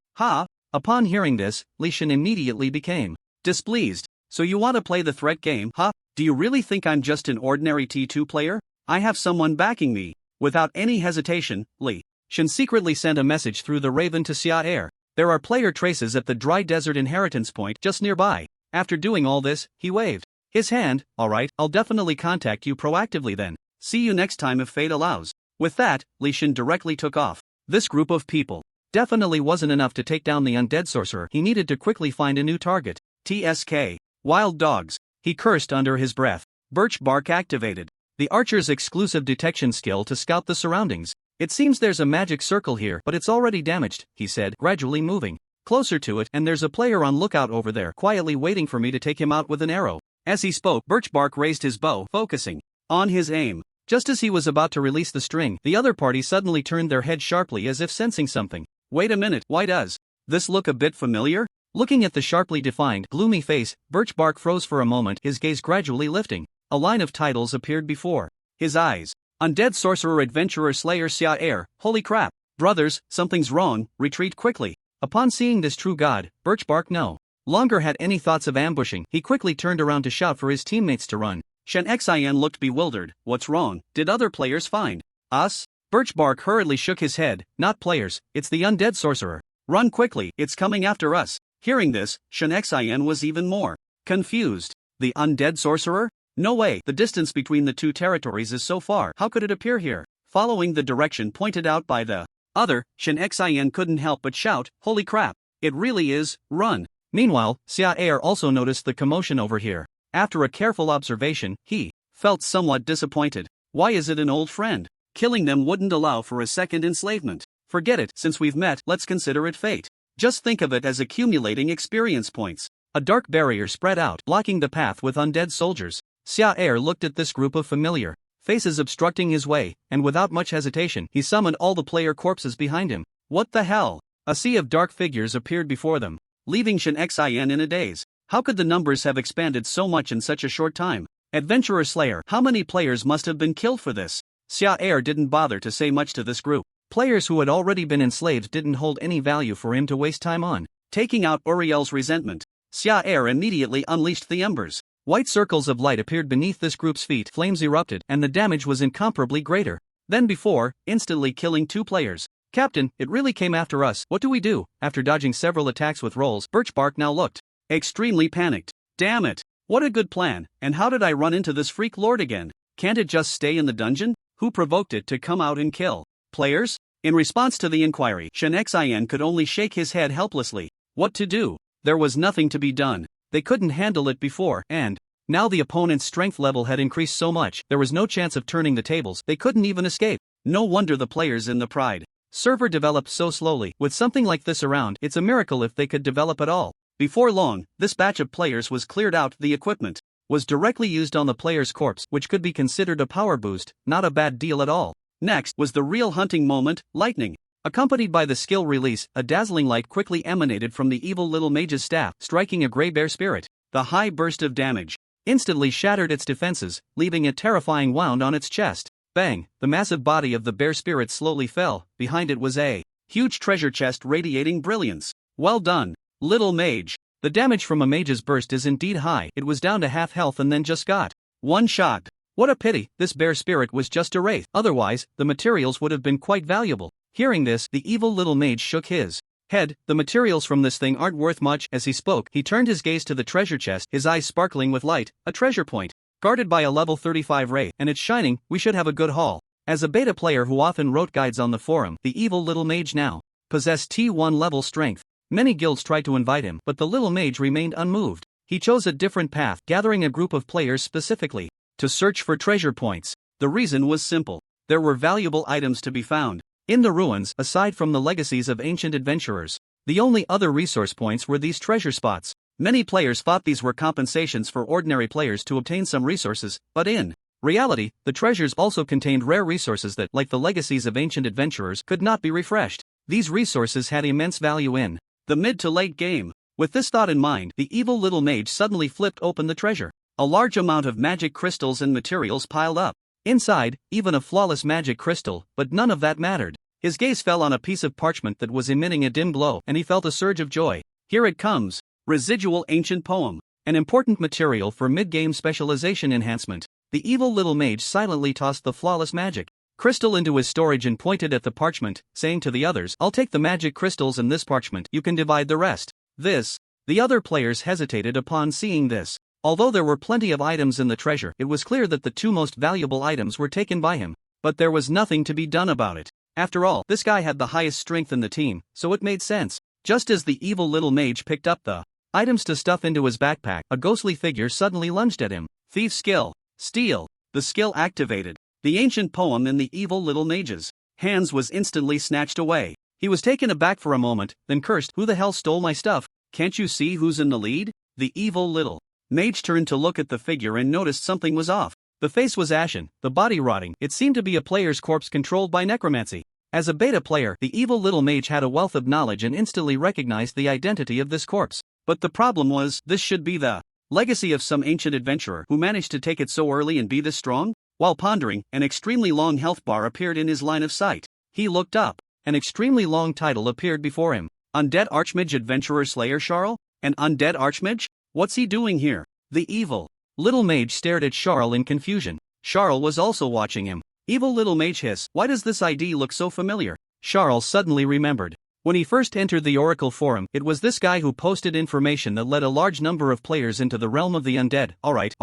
Upon hearing this, Leysan immediately became displeased. So you want to play the threat game, huh? Do you really think I'm just an ordinary T2 player? I have someone backing me. Without any hesitation, Leysan secretly sent a message through the Raven to Xia Er. There are player traces at the dry desert inheritance point just nearby. After doing all this, he waved his hand. Alright, I'll definitely contact you proactively then. See you next time if fate allows. With that, Leysan directly took off. This group of people definitely wasn't enough to take down the undead sorcerer. He needed to quickly find a new target. TSK. Wild dogs. He cursed under his breath. Birch Bark activated the archer's exclusive detection skill to scout the surroundings. It seems there's a magic circle here, but it's already damaged, he said, gradually moving closer to it, and there's a player on lookout over there, quietly waiting for me to take him out with an arrow. As he spoke, Birch Bark raised his bow, focusing on his aim. Just as he was about to release the string, the other party suddenly turned their head sharply as if sensing something. Wait a minute, why does this look a bit familiar? Looking at the sharply defined, gloomy face, Birch Bark froze for a moment, his gaze gradually lifting. A line of titles appeared before his eyes. Undead Sorcerer Adventurer Slayer Xia Er. Holy crap. Brothers, something's wrong, retreat quickly. Upon seeing this true god, Birch Bark no longer had any thoughts of ambushing. He quickly turned around to shout for his teammates to run. Shen Xian looked bewildered. What's wrong? Did other players find us? Birch Bark hurriedly shook his head. Not players, it's the Undead Sorcerer. Run quickly, it's coming after us. Hearing this, Shen Xian was even more confused. The Undead Sorcerer? No way, the distance between the two territories is so far. How could it appear here? Following the direction pointed out by the other, Shen Xian couldn't help but shout, holy crap, it really is, run. Meanwhile, Xia Er also noticed the commotion over here. After a careful observation, he felt somewhat disappointed. Why is it an old friend? Killing them wouldn't allow for a second enslavement. Forget it, since we've met, let's consider it fate. Just think of it as accumulating experience points. A dark barrier spread out, blocking the path with undead soldiers. Xia Er looked at this group of familiar faces obstructing his way, and without much hesitation, he summoned all the player corpses behind him. What the hell? A sea of dark figures appeared before them, leaving Shen Xian in a daze. How could the numbers have expanded so much in such a short time? Adventurer Slayer. How many players must have been killed for this? Xia Er didn't bother to say much to this group. Players who had already been enslaved didn't hold any value for him to waste time on. Taking out Uriel's resentment, Xia Er immediately unleashed the embers. White circles of light appeared beneath this group's feet, flames erupted, and the damage was incomparably greater than before, instantly killing 2 players. Captain, it really came after us. What do we do? After dodging several attacks with rolls, Birchbark now looked extremely panicked. Damn it! What a good plan, and how did I run into this freak lord again? Can't it just stay in the dungeon? Who provoked it to come out and kill players? In response to the inquiry, Shen Xian could only shake his head helplessly. What to do? There was nothing to be done. They couldn't handle it before, and now the opponent's strength level had increased so much, there was no chance of turning the tables. They couldn't even escape. No wonder the players in the Pride server developed so slowly. With something like this around, it's a miracle if they could develop at all. Before long, this batch of players was cleared out. The equipment was directly used on the player's corpse, which could be considered a power boost, not a bad deal at all. Next was the real hunting moment, lightning. Accompanied by the skill release, a dazzling light quickly emanated from the evil little mage's staff, striking a grey bear spirit. The high burst of damage instantly shattered its defenses, leaving a terrifying wound on its chest. Bang! The massive body of the bear spirit slowly fell. Behind it was a huge treasure chest radiating brilliance. Well done, little mage. The damage from a mage's burst is indeed high. It was down to half health and then just got one shot. What a pity, this bear spirit was just a wraith. Otherwise, the materials would have been quite valuable. Hearing this, the evil little mage shook his head. The materials from this thing aren't worth much. As he spoke, he turned his gaze to the treasure chest, his eyes sparkling with light. A treasure point, guarded by a level 35 wraith, and it's shining. We should have a good haul. As a beta player who often wrote guides on the forum, the evil little mage now possessed T1 level strength. Many guilds tried to invite him, but the little mage remained unmoved. He chose a different path, gathering a group of players specifically to search for treasure points. The reason was simple. There were valuable items to be found in the ruins. Aside from the legacies of ancient adventurers, the only other resource points were these treasure spots. Many players thought these were compensations for ordinary players to obtain some resources, but in reality, the treasures also contained rare resources that, like the legacies of ancient adventurers, could not be refreshed. These resources had immense value in the mid to late game. With this thought in mind, the evil little mage suddenly flipped open the treasure. A large amount of magic crystals and materials piled up. Inside, even a flawless magic crystal, but none of that mattered. His gaze fell on a piece of parchment that was emitting a dim glow, and he felt a surge of joy. Here it comes. Residual ancient poem. An important material for mid-game specialization enhancement. The evil little mage silently tossed the flawless magic crystal into his storage and pointed at the parchment, saying to the others, "I'll take the magic crystals and this parchment, you can divide the rest." The other players hesitated upon seeing this. Although there were plenty of items in the treasure, it was clear that the 2 most valuable items were taken by him. But there was nothing to be done about it. After all, this guy had the highest strength in the team, so it made sense. Just as the evil little mage picked up the items to stuff into his backpack, a ghostly figure suddenly lunged at him. Thief skill. Steal. The skill activated. The ancient poem in the evil little mage's hands was instantly snatched away. He was taken aback for a moment, then cursed, "Who the hell stole my stuff? Can't you see who's in the lead?" The evil little mage turned to look at the figure and noticed something was off. The face was ashen, the body rotting. It seemed to be a player's corpse controlled by necromancy. As a beta player, the evil little mage had a wealth of knowledge and instantly recognized the identity of this corpse. But the problem was, this should be the legacy of some ancient adventurer who managed to take it so early and be this strong? While pondering, an extremely long health bar appeared in his line of sight. He looked up. An extremely long title appeared before him. Undead Archmage Adventurer Slayer Charles? An undead archmage? What's he doing here? The evil little mage stared at Charles in confusion. Charles was also watching him. Evil little mage hiss, "Why does this ID look so familiar?" Charles suddenly remembered. When he first entered the Oracle Forum, it was this guy who posted information that led a large number of players into the realm of the undead. Alright.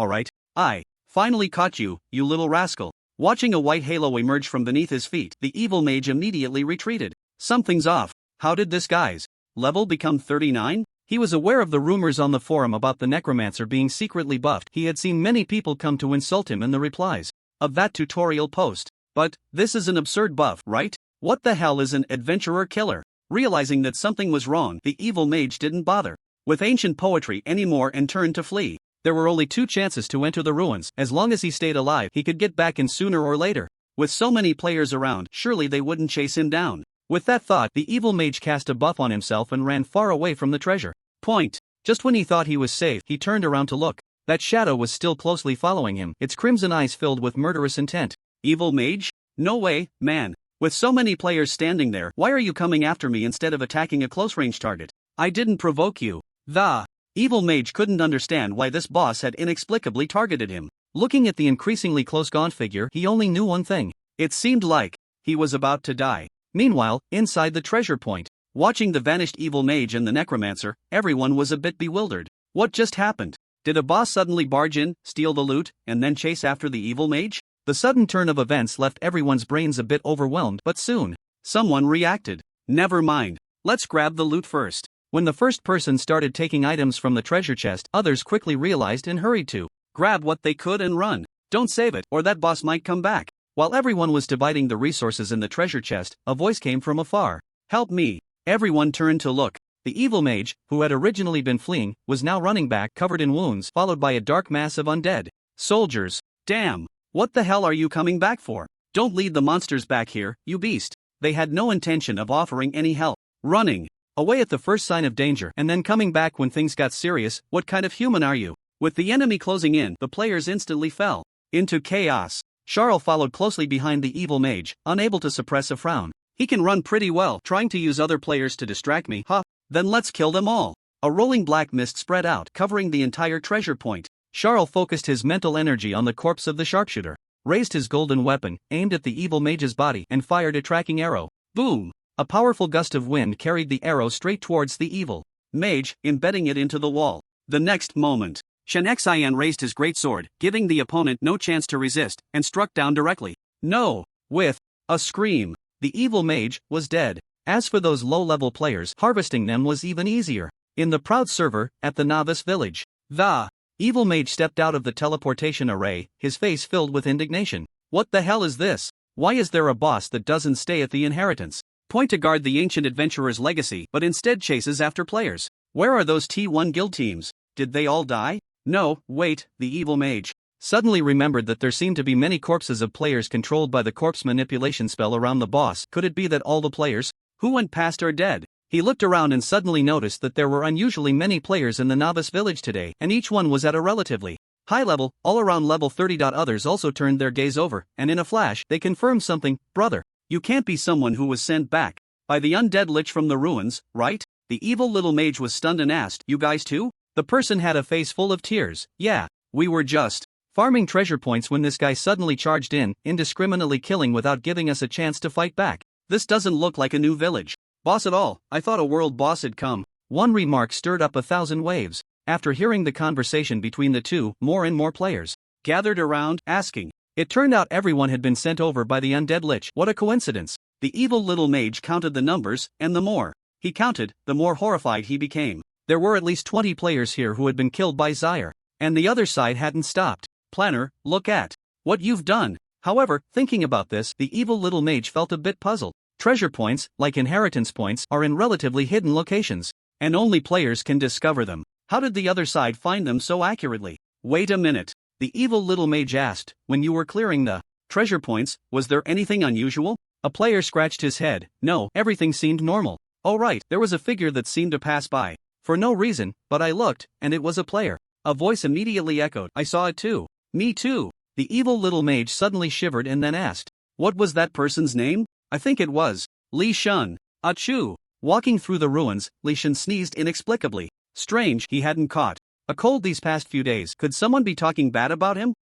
I finally caught you, you little rascal. Watching a white halo emerge from beneath his feet, the evil mage immediately retreated. Something's off. How did this guy's level become 39? He was aware of the rumors on the forum about the necromancer being secretly buffed. He had seen many people come to insult him in the replies of that tutorial post. But this is an absurd buff, right? What the hell is an adventurer killer? Realizing that something was wrong, the evil mage didn't bother with ancient poetry anymore and turned to flee. There were only 2 chances to enter the ruins. As long as he stayed alive, he could get back in sooner or later. With so many players around, surely they wouldn't chase him down. With that thought, the evil mage cast a buff on himself and ran far away from the treasure point. Just when he thought he was safe, he turned around to look. That shadow was still closely following him, its crimson eyes filled with murderous intent. Evil mage? No way, man. With so many players standing there, why are you coming after me instead of attacking a close-range target? I didn't provoke you. The evil mage couldn't understand why this boss had inexplicably targeted him. Looking at the increasingly close gaunt figure, he only knew one thing. It seemed like he was about to die. Meanwhile, inside the treasure point, watching the vanished evil mage and the necromancer, everyone was a bit bewildered. What just happened? Did a boss suddenly barge in, steal the loot, and then chase after the evil mage? The sudden turn of events left everyone's brains a bit overwhelmed, but soon, someone reacted. Never mind. Let's grab the loot first. When the first person started taking items from the treasure chest, others quickly realized and hurried to grab what they could and run. Don't save it, or that boss might come back. While everyone was dividing the resources in the treasure chest, a voice came from afar. Help me. Everyone turned to look. The evil mage, who had originally been fleeing, was now running back, covered in wounds, followed by a dark mass of undead soldiers. Damn. What the hell are you coming back for? Don't lead the monsters back here, you beast. They had no intention of offering any help. Running away at the first sign of danger and then coming back when things got serious, what kind of human are you? With the enemy closing in, the players instantly fell into chaos. Charles followed closely behind the evil mage, unable to suppress a frown. He can run pretty well, trying to use other players to distract me, huh? Then let's kill them all. A rolling black mist spread out, covering the entire treasure point. Charles focused his mental energy on the corpse of the sharpshooter, raised his golden weapon, aimed at the evil mage's body, and fired a tracking arrow. Boom! A powerful gust of wind carried the arrow straight towards the evil mage, embedding it into the wall. The next moment, Shen Xian raised his greatsword, giving the opponent no chance to resist, and struck down directly. No! With a scream, the evil mage was dead. As for those low-level players, harvesting them was even easier. In the Proud server, at the Novice Village, the evil mage stepped out of the teleportation array, his face filled with indignation. What the hell is this? Why is there a boss that doesn't stay at the inheritance point to guard the ancient adventurer's legacy but instead chases after players? Where are those T1 guild teams? Did they all die? No, wait, the evil mage suddenly remembered that there seemed to be many corpses of players controlled by the corpse manipulation spell around the boss. Could it be that all the players who went past are dead? He looked around and suddenly noticed that there were unusually many players in the Novice Village today, and each one was at a relatively high level, all around level 30. Others also turned their gaze over, and in a flash, they confirmed something. Brother, you can't be someone who was sent back by the undead lich from the ruins, right? The evil little mage was stunned and asked, you guys too? The person had a face full of tears. Yeah, we were just farming treasure points when this guy suddenly charged in, indiscriminately killing without giving us a chance to fight back. This doesn't look like a new village boss at all. I thought a world boss had come. One remark stirred up 1,000 waves. After hearing the conversation between the two, more and more players gathered around, asking. It turned out everyone had been sent over by the undead lich. What a coincidence. The evil little mage counted the numbers, and the more he counted, the more horrified he became. There were at least 20 players here who had been killed by Zaire, and the other side hadn't stopped. Planner, look at what you've done. However, thinking about this, the evil little mage felt a bit puzzled. Treasure points, like inheritance points, are in relatively hidden locations, and only players can discover them. How did the other side find them so accurately? Wait a minute. The evil little mage asked, when you were clearing the treasure points, was there anything unusual? A player scratched his head. No, everything seemed normal. Oh right, there was a figure that seemed to pass by for no reason, but I looked, and it was a player. A voice immediately echoed, I saw it too. Me too. The evil little mage suddenly shivered and then asked, what was that person's name? I think it was Leysan. Achoo. Walking through the ruins, Leysan sneezed inexplicably. Strange, he hadn't caught a cold these past few days. Could someone be talking bad about him?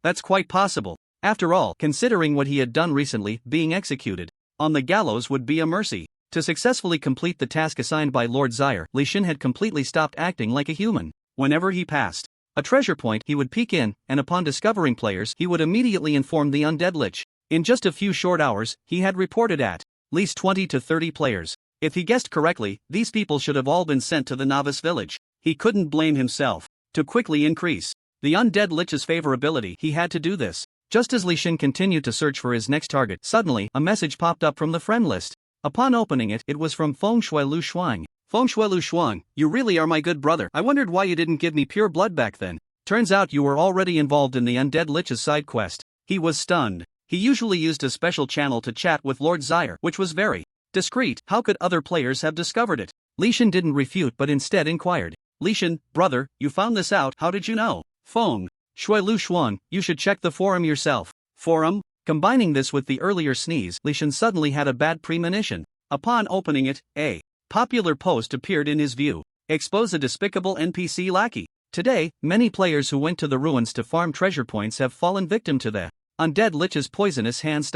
That's quite possible. After all, considering what he had done recently, being executed on the gallows would be a mercy. To successfully complete the task assigned by Lord Zaire, Leysan had completely stopped acting like a human. Whenever he passed a treasure point, he would peek in, and upon discovering players, he would immediately inform the undead lich. In just a few short hours, he had reported at least 20 to 30 players. If he guessed correctly, these people should have all been sent to the Novice Village. He couldn't blame himself. To quickly increase the undead lich's favorability, he had to do this. Just as Leysan continued to search for his next target, suddenly, a message popped up from the friend list. Upon opening it, it was from Feng Shui Lu Shuang. Feng Shui Lu Shuang, you really are my good brother. I wondered why you didn't give me pure blood back then. Turns out you were already involved in the undead lich's side quest. He was stunned. He usually used a special channel to chat with Lord Zaire, which was very discreet. How could other players have discovered it? Leysan didn't refute but instead inquired. Leysan, brother, you found this out, how did you know? Feng Shui Lu Xuan, you should check the forum yourself. Forum? Combining this with the earlier sneeze, Leysan suddenly had a bad premonition. Upon opening it, a popular post appeared in his view. Expose a despicable NPC lackey. Today, many players who went to the ruins to farm treasure points have fallen victim to the Undead Lich's poisonous hands.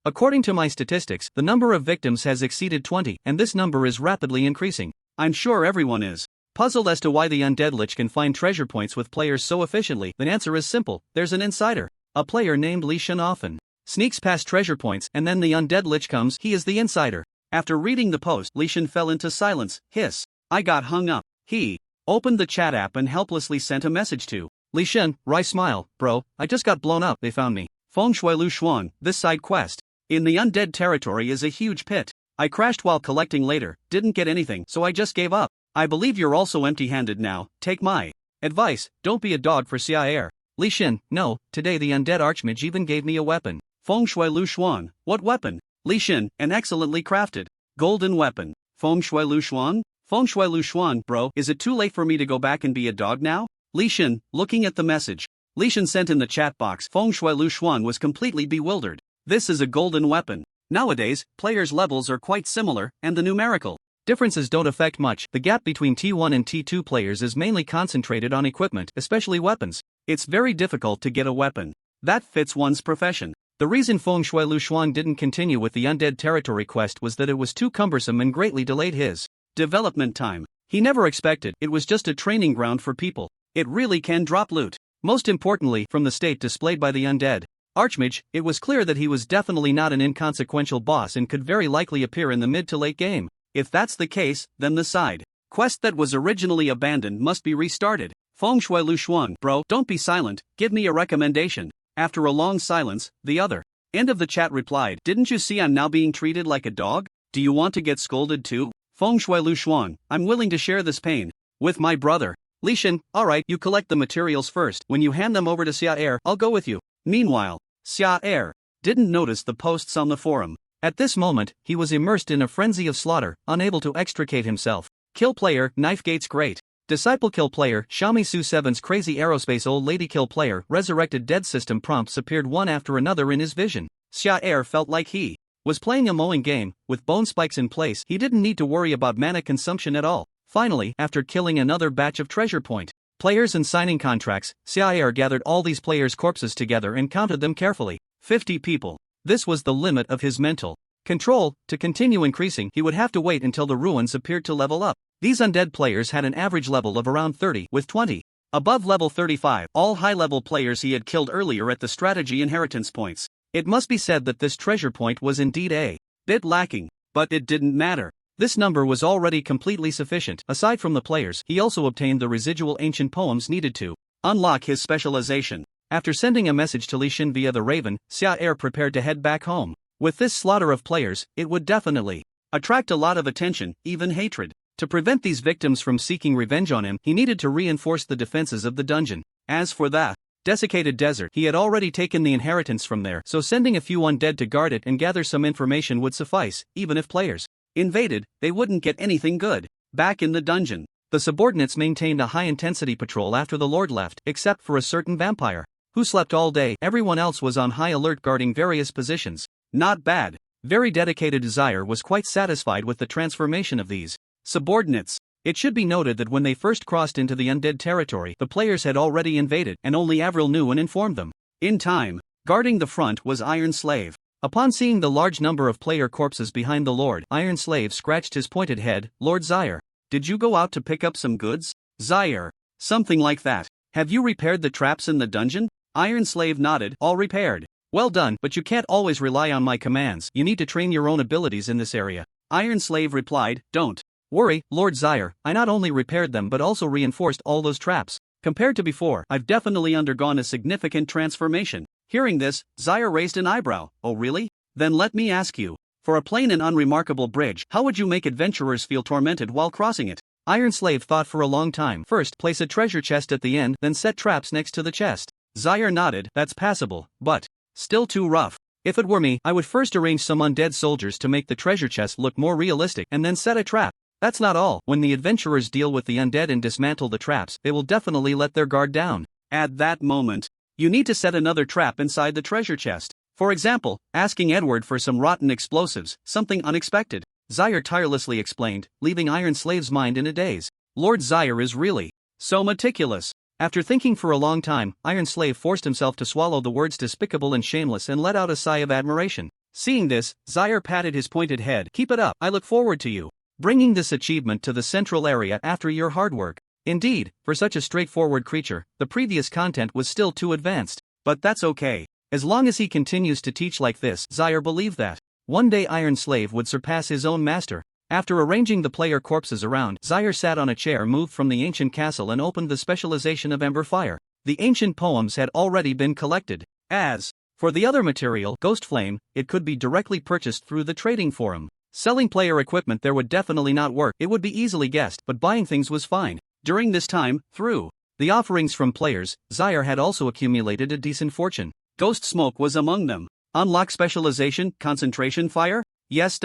According to my statistics, the number of victims has exceeded 20, and this number is rapidly increasing. I'm sure everyone is puzzled as to why the Undead Lich can find treasure points with players so efficiently. The answer is simple: there's an insider. A player named Leysan often sneaks past treasure points, and then the Undead Lich comes. He is the insider. After reading the post, Leysan fell into silence. Hiss. I got hung up. He opened the chat app and helplessly sent a message to Leysan. Wry smile. Bro, I just got blown up. They found me. Feng Shui Lu Xuan, this side quest in the Undead territory is a huge pit. I crashed while collecting later, didn't get anything, so I just gave up. I believe you're also empty-handed now. Take my advice, don't be a dog for CIR. Leysan, no, today the Undead Archmage even gave me a weapon. Feng Shui Lu Xuan, what weapon? Leysan, an excellently crafted golden weapon. Feng Shui Lu Xuan? Feng Shui Lu Xuan, bro, is it too late for me to go back and be a dog now? Leysan, looking at the message Leysan sent in the chat box, Feng Shui Lu Xuan was completely bewildered. This is a golden weapon. Nowadays, players' levels are quite similar, and the numerical differences don't affect much. The gap between T1 and T2 players is mainly concentrated on equipment, especially weapons. It's very difficult to get a weapon that fits one's profession. The reason Feng Shui Lu Xuan didn't continue with the Undead Territory quest was that it was too cumbersome and greatly delayed his development time. He never expected it was just a training ground for people. It really can drop loot. Most importantly, from the state displayed by the Undead Archmage, it was clear that he was definitely not an inconsequential boss and could very likely appear in the mid to late game. If that's the case, then the side quest that was originally abandoned must be restarted. Feng Shui Lu Xuan, bro, don't be silent, give me a recommendation. After a long silence, the other end of the chat replied, didn't you see I'm now being treated like a dog? Do you want to get scolded too? Feng Shui Lu Xuan, I'm willing to share this pain with my brother. Leysan, alright, you collect the materials first. When you hand them over to Xia, I'll go with you. Meanwhile, Xia didn't notice the posts on the forum. At this moment, he was immersed in a frenzy of slaughter, unable to extricate himself. Kill player, Knife Gates great. Disciple kill player, Xiaomi Su 7's crazy aerospace old lady kill player, resurrected dead system prompts appeared one after another in his vision. Xia felt like he was playing a mowing game, with bone spikes in place. He didn't need to worry about mana consumption at all. Finally, after killing another batch of treasure point players and signing contracts, Xia gathered all these players' corpses together and counted them carefully. 50 people. This was the limit of his mental control. To continue increasing, he would have to wait until the ruins appeared to level up. These undead players had an average level of around 30, with 20 above level 35, all high-level players he had killed earlier at the strategy inheritance points. It must be said that this treasure point was indeed a bit lacking, but it didn't matter. This number was already completely sufficient. Aside from the players, he also obtained the residual ancient poems needed to unlock his specialization. After sending a message to Leysan via the Raven, Xia prepared to head back home. With this slaughter of players, it would definitely attract a lot of attention, even hatred. To prevent these victims from seeking revenge on him, he needed to reinforce the defenses of the dungeon. As for the desiccated desert, he had already taken the inheritance from there, so sending a few undead to guard it and gather some information would suffice. Even if players invaded, they wouldn't get anything good. Back in the dungeon, the subordinates maintained a high-intensity patrol after the Lord left, except for a certain vampire, who slept all day. Everyone else was on high alert guarding various positions. Not bad. Very dedicated Desire was quite satisfied with the transformation of these subordinates. It should be noted that when they first crossed into the Undead territory, the players had already invaded, and only Avril knew and informed them. In time, guarding the front was Iron Slave. Upon seeing the large number of player corpses behind the Lord, Iron Slave scratched his pointed head. Lord Zaire, did you go out to pick up some goods? Zaire, something like that. Have you repaired the traps in the dungeon? Iron Slave nodded. All repaired. Well done, but you can't always rely on my commands. You need to train your own abilities in this area. Iron Slave replied, don't worry, Lord Zaire, I not only repaired them but also reinforced all those traps. Compared to before, I've definitely undergone a significant transformation. Hearing this, Zaire raised an eyebrow. Oh really? Then let me ask you. For a plain and unremarkable bridge, how would you make adventurers feel tormented while crossing it? Iron Slave thought for a long time. First, place a treasure chest at the end, then set traps next to the chest. Zaire nodded. That's passable, but still too rough. If it were me, I would first arrange some undead soldiers to make the treasure chest look more realistic and then set a trap. That's not all. When the adventurers deal with the undead and dismantle the traps, they will definitely let their guard down. At that moment, you need to set another trap inside the treasure chest. For example, asking Edward for some rotten explosives, something unexpected. Zaire tirelessly explained, leaving Iron Slave's mind in a daze. Lord Zaire is really so meticulous. After thinking for a long time, Iron Slave forced himself to swallow the words despicable and shameless and let out a sigh of admiration. Seeing this, Zaire patted his pointed head. Keep it up, I look forward to you bringing this achievement to the central area after your hard work. Indeed, for such a straightforward creature, the previous content was still too advanced. But that's okay. As long as he continues to teach like this, Zaire believed that one day Iron Slave would surpass his own master. After arranging the player corpses around, Zaire sat on a chair moved from the ancient castle and opened the specialization of Ember Fire. The ancient poems had already been collected. As for the other material, Ghost Flame, it could be directly purchased through the trading forum. Selling player equipment there would definitely not work, it would be easily guessed, but buying things was fine. During this time, through the offerings from players, Zaire had also accumulated a decent fortune. Ghost Smoke was among them. Unlock Specialization, Concentration Fire? Yes.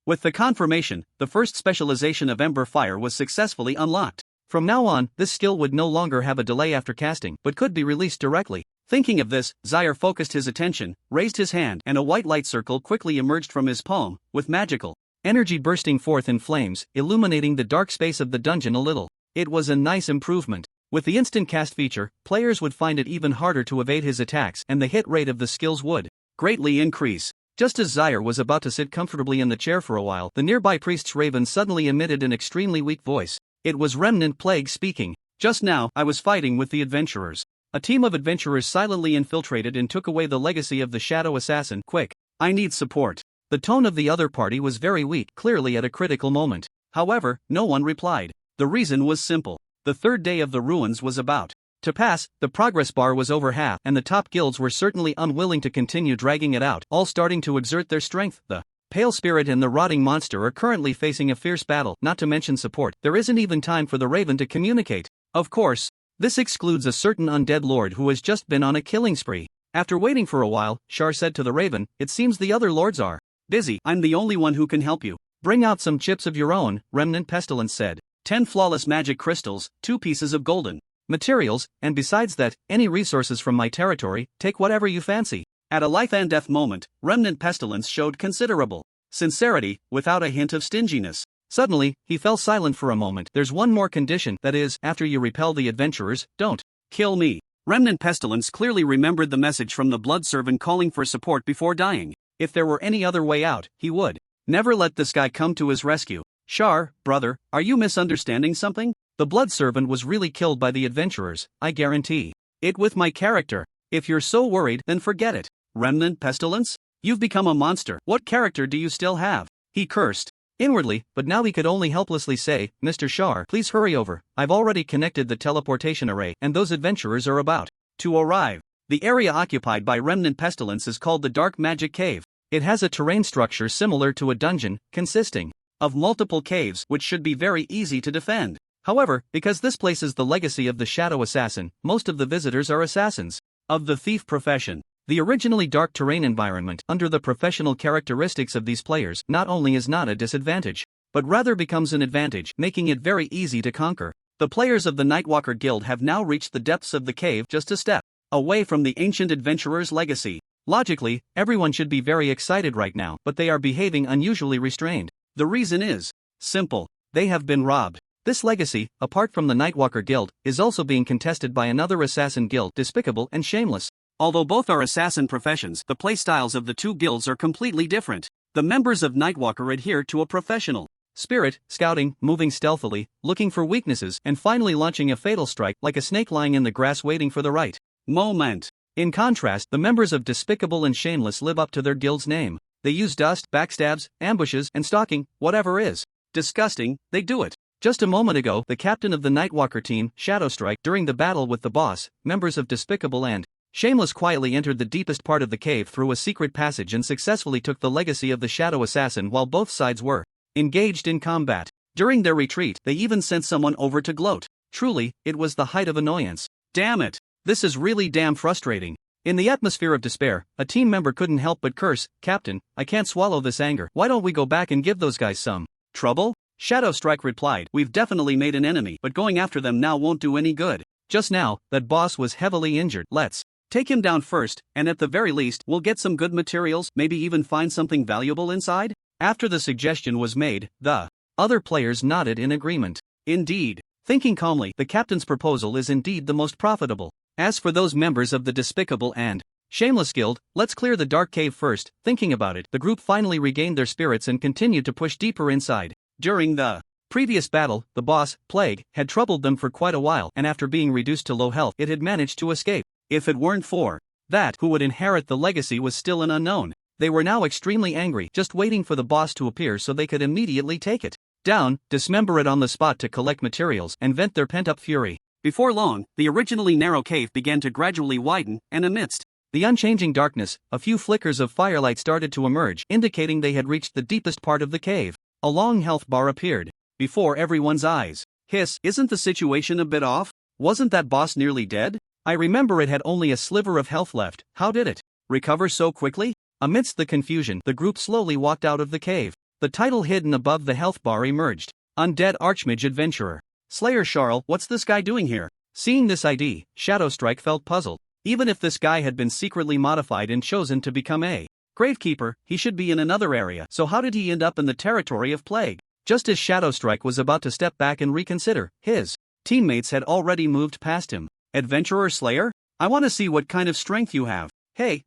With the confirmation, the first specialization of Ember Fire was successfully unlocked. From now on, this skill would no longer have a delay after casting, but could be released directly. Thinking of this, Zaire focused his attention, raised his hand, and a white light circle quickly emerged from his palm, with magical energy bursting forth in flames, illuminating the dark space of the dungeon a little. It was a nice improvement. With the instant cast feature, players would find it even harder to evade his attacks, and the hit rate of the skills would greatly increase. Just as Zaire was about to sit comfortably in the chair for a while, the nearby priest's raven suddenly emitted an extremely weak voice. It was Remnant Plague speaking. Just now, I was fighting with the adventurers. A team of adventurers silently infiltrated and took away the legacy of the Shadow Assassin. Quick, I need support. The tone of the other party was very weak, clearly at a critical moment. However, no one replied. The reason was simple. The third day of the ruins was about to pass, the progress bar was over half, and the top guilds were certainly unwilling to continue dragging it out, all starting to exert their strength. The Pale Spirit and the Rotting Monster are currently facing a fierce battle, not to mention support. There isn't even time for the Raven to communicate. Of course, this excludes a certain undead lord who has just been on a killing spree. After waiting for a while, Shar said to the Raven, it seems the other lords are busy. I'm the only one who can help you. Bring out some chips of your own, Remnant Pestilence said. 10 flawless magic crystals, 2 pieces of golden materials, and besides that, any resources from my territory, take whatever you fancy. At a life and death moment, Remnant Pestilence showed considerable sincerity, without a hint of stinginess. Suddenly, he fell silent for a moment. There's one more condition, that is, after you repel the adventurers, don't kill me. Remnant Pestilence clearly remembered the message from the Blood Servant calling for support before dying. If there were any other way out, he would never let this guy come to his rescue. Shar, brother, are you misunderstanding something? The Blood Servant was really killed by the adventurers, I guarantee it with my character. If you're so worried, then forget it. Remnant Pestilence? You've become a monster. What character do you still have? He cursed inwardly, but now he could only helplessly say, Mr. Shar, please hurry over. I've already connected the teleportation array, and those adventurers are about to arrive. The area occupied by Remnant Pestilence is called the Dark Magic Cave. It has a terrain structure similar to a dungeon, consisting of multiple caves which should be very easy to defend. However, because this place is the legacy of the Shadow Assassin, most of the visitors are assassins of the thief profession. The originally dark terrain environment, under the professional characteristics of these players, not only is not a disadvantage, but rather becomes an advantage, making it very easy to conquer. The players of the Nightwalker Guild have now reached the depths of the cave, just a step away from the ancient adventurer's legacy. Logically, everyone should be very excited right now, but they are behaving unusually restrained. The reason is simple. They have been robbed. This legacy, apart from the Nightwalker Guild, is also being contested by another assassin guild, Despicable and Shameless. Although both are assassin professions, the playstyles of the two guilds are completely different. The members of Nightwalker adhere to a professional spirit, scouting, moving stealthily, looking for weaknesses, and finally launching a fatal strike like a snake lying in the grass waiting for the right moment. In contrast, the members of Despicable and Shameless live up to their guild's name. They use dust, backstabs, ambushes, and stalking, whatever is disgusting, they do it. Just a moment ago, the captain of the Nightwalker team, Shadowstrike, during the battle with the boss, members of Despicable and Shameless quietly entered the deepest part of the cave through a secret passage and successfully took the legacy of the Shadow Assassin while both sides were engaged in combat. During their retreat, they even sent someone over to gloat. Truly, it was the height of annoyance. Damn it! This is really damn frustrating. In the atmosphere of despair, a team member couldn't help but curse, Captain, I can't swallow this anger. Why don't we go back and give those guys some trouble? Shadowstrike replied, we've definitely made an enemy, but going after them now won't do any good. Just now, that boss was heavily injured. Let's take him down first, and at the very least, we'll get some good materials, maybe even find something valuable inside? After the suggestion was made, the other players nodded in agreement. Indeed. Thinking calmly, the captain's proposal is indeed the most profitable. As for those members of the Despicable and Shameless Guild, let's clear the dark cave first. Thinking about it, the group finally regained their spirits and continued to push deeper inside. During the previous battle, the boss, Plague, had troubled them for quite a while, and after being reduced to low health, it had managed to escape. If it weren't for that, who would inherit the legacy was still an unknown. They were now extremely angry, just waiting for the boss to appear so they could immediately take it down, dismember it on the spot to collect materials, and vent their pent-up fury. Before long, the originally narrow cave began to gradually widen, and amidst the unchanging darkness, a few flickers of firelight started to emerge, indicating they had reached the deepest part of the cave. A long health bar appeared before everyone's eyes. Hiss, isn't the situation a bit off? Wasn't that boss nearly dead? I remember it had only a sliver of health left. How did it recover so quickly? Amidst the confusion, the group slowly walked out of the cave. The title hidden above the health bar emerged. Undead Archmage Adventurer. Slayer Charl, what's this guy doing here? Seeing this ID, Shadowstrike felt puzzled. Even if this guy had been secretly modified and chosen to become a Gravekeeper, he should be in another area. So how did he end up in the territory of Plague? Just as Shadowstrike was about to step back and reconsider, his teammates had already moved past him. Adventurer Slayer? I want to see what kind of strength you have. Hey,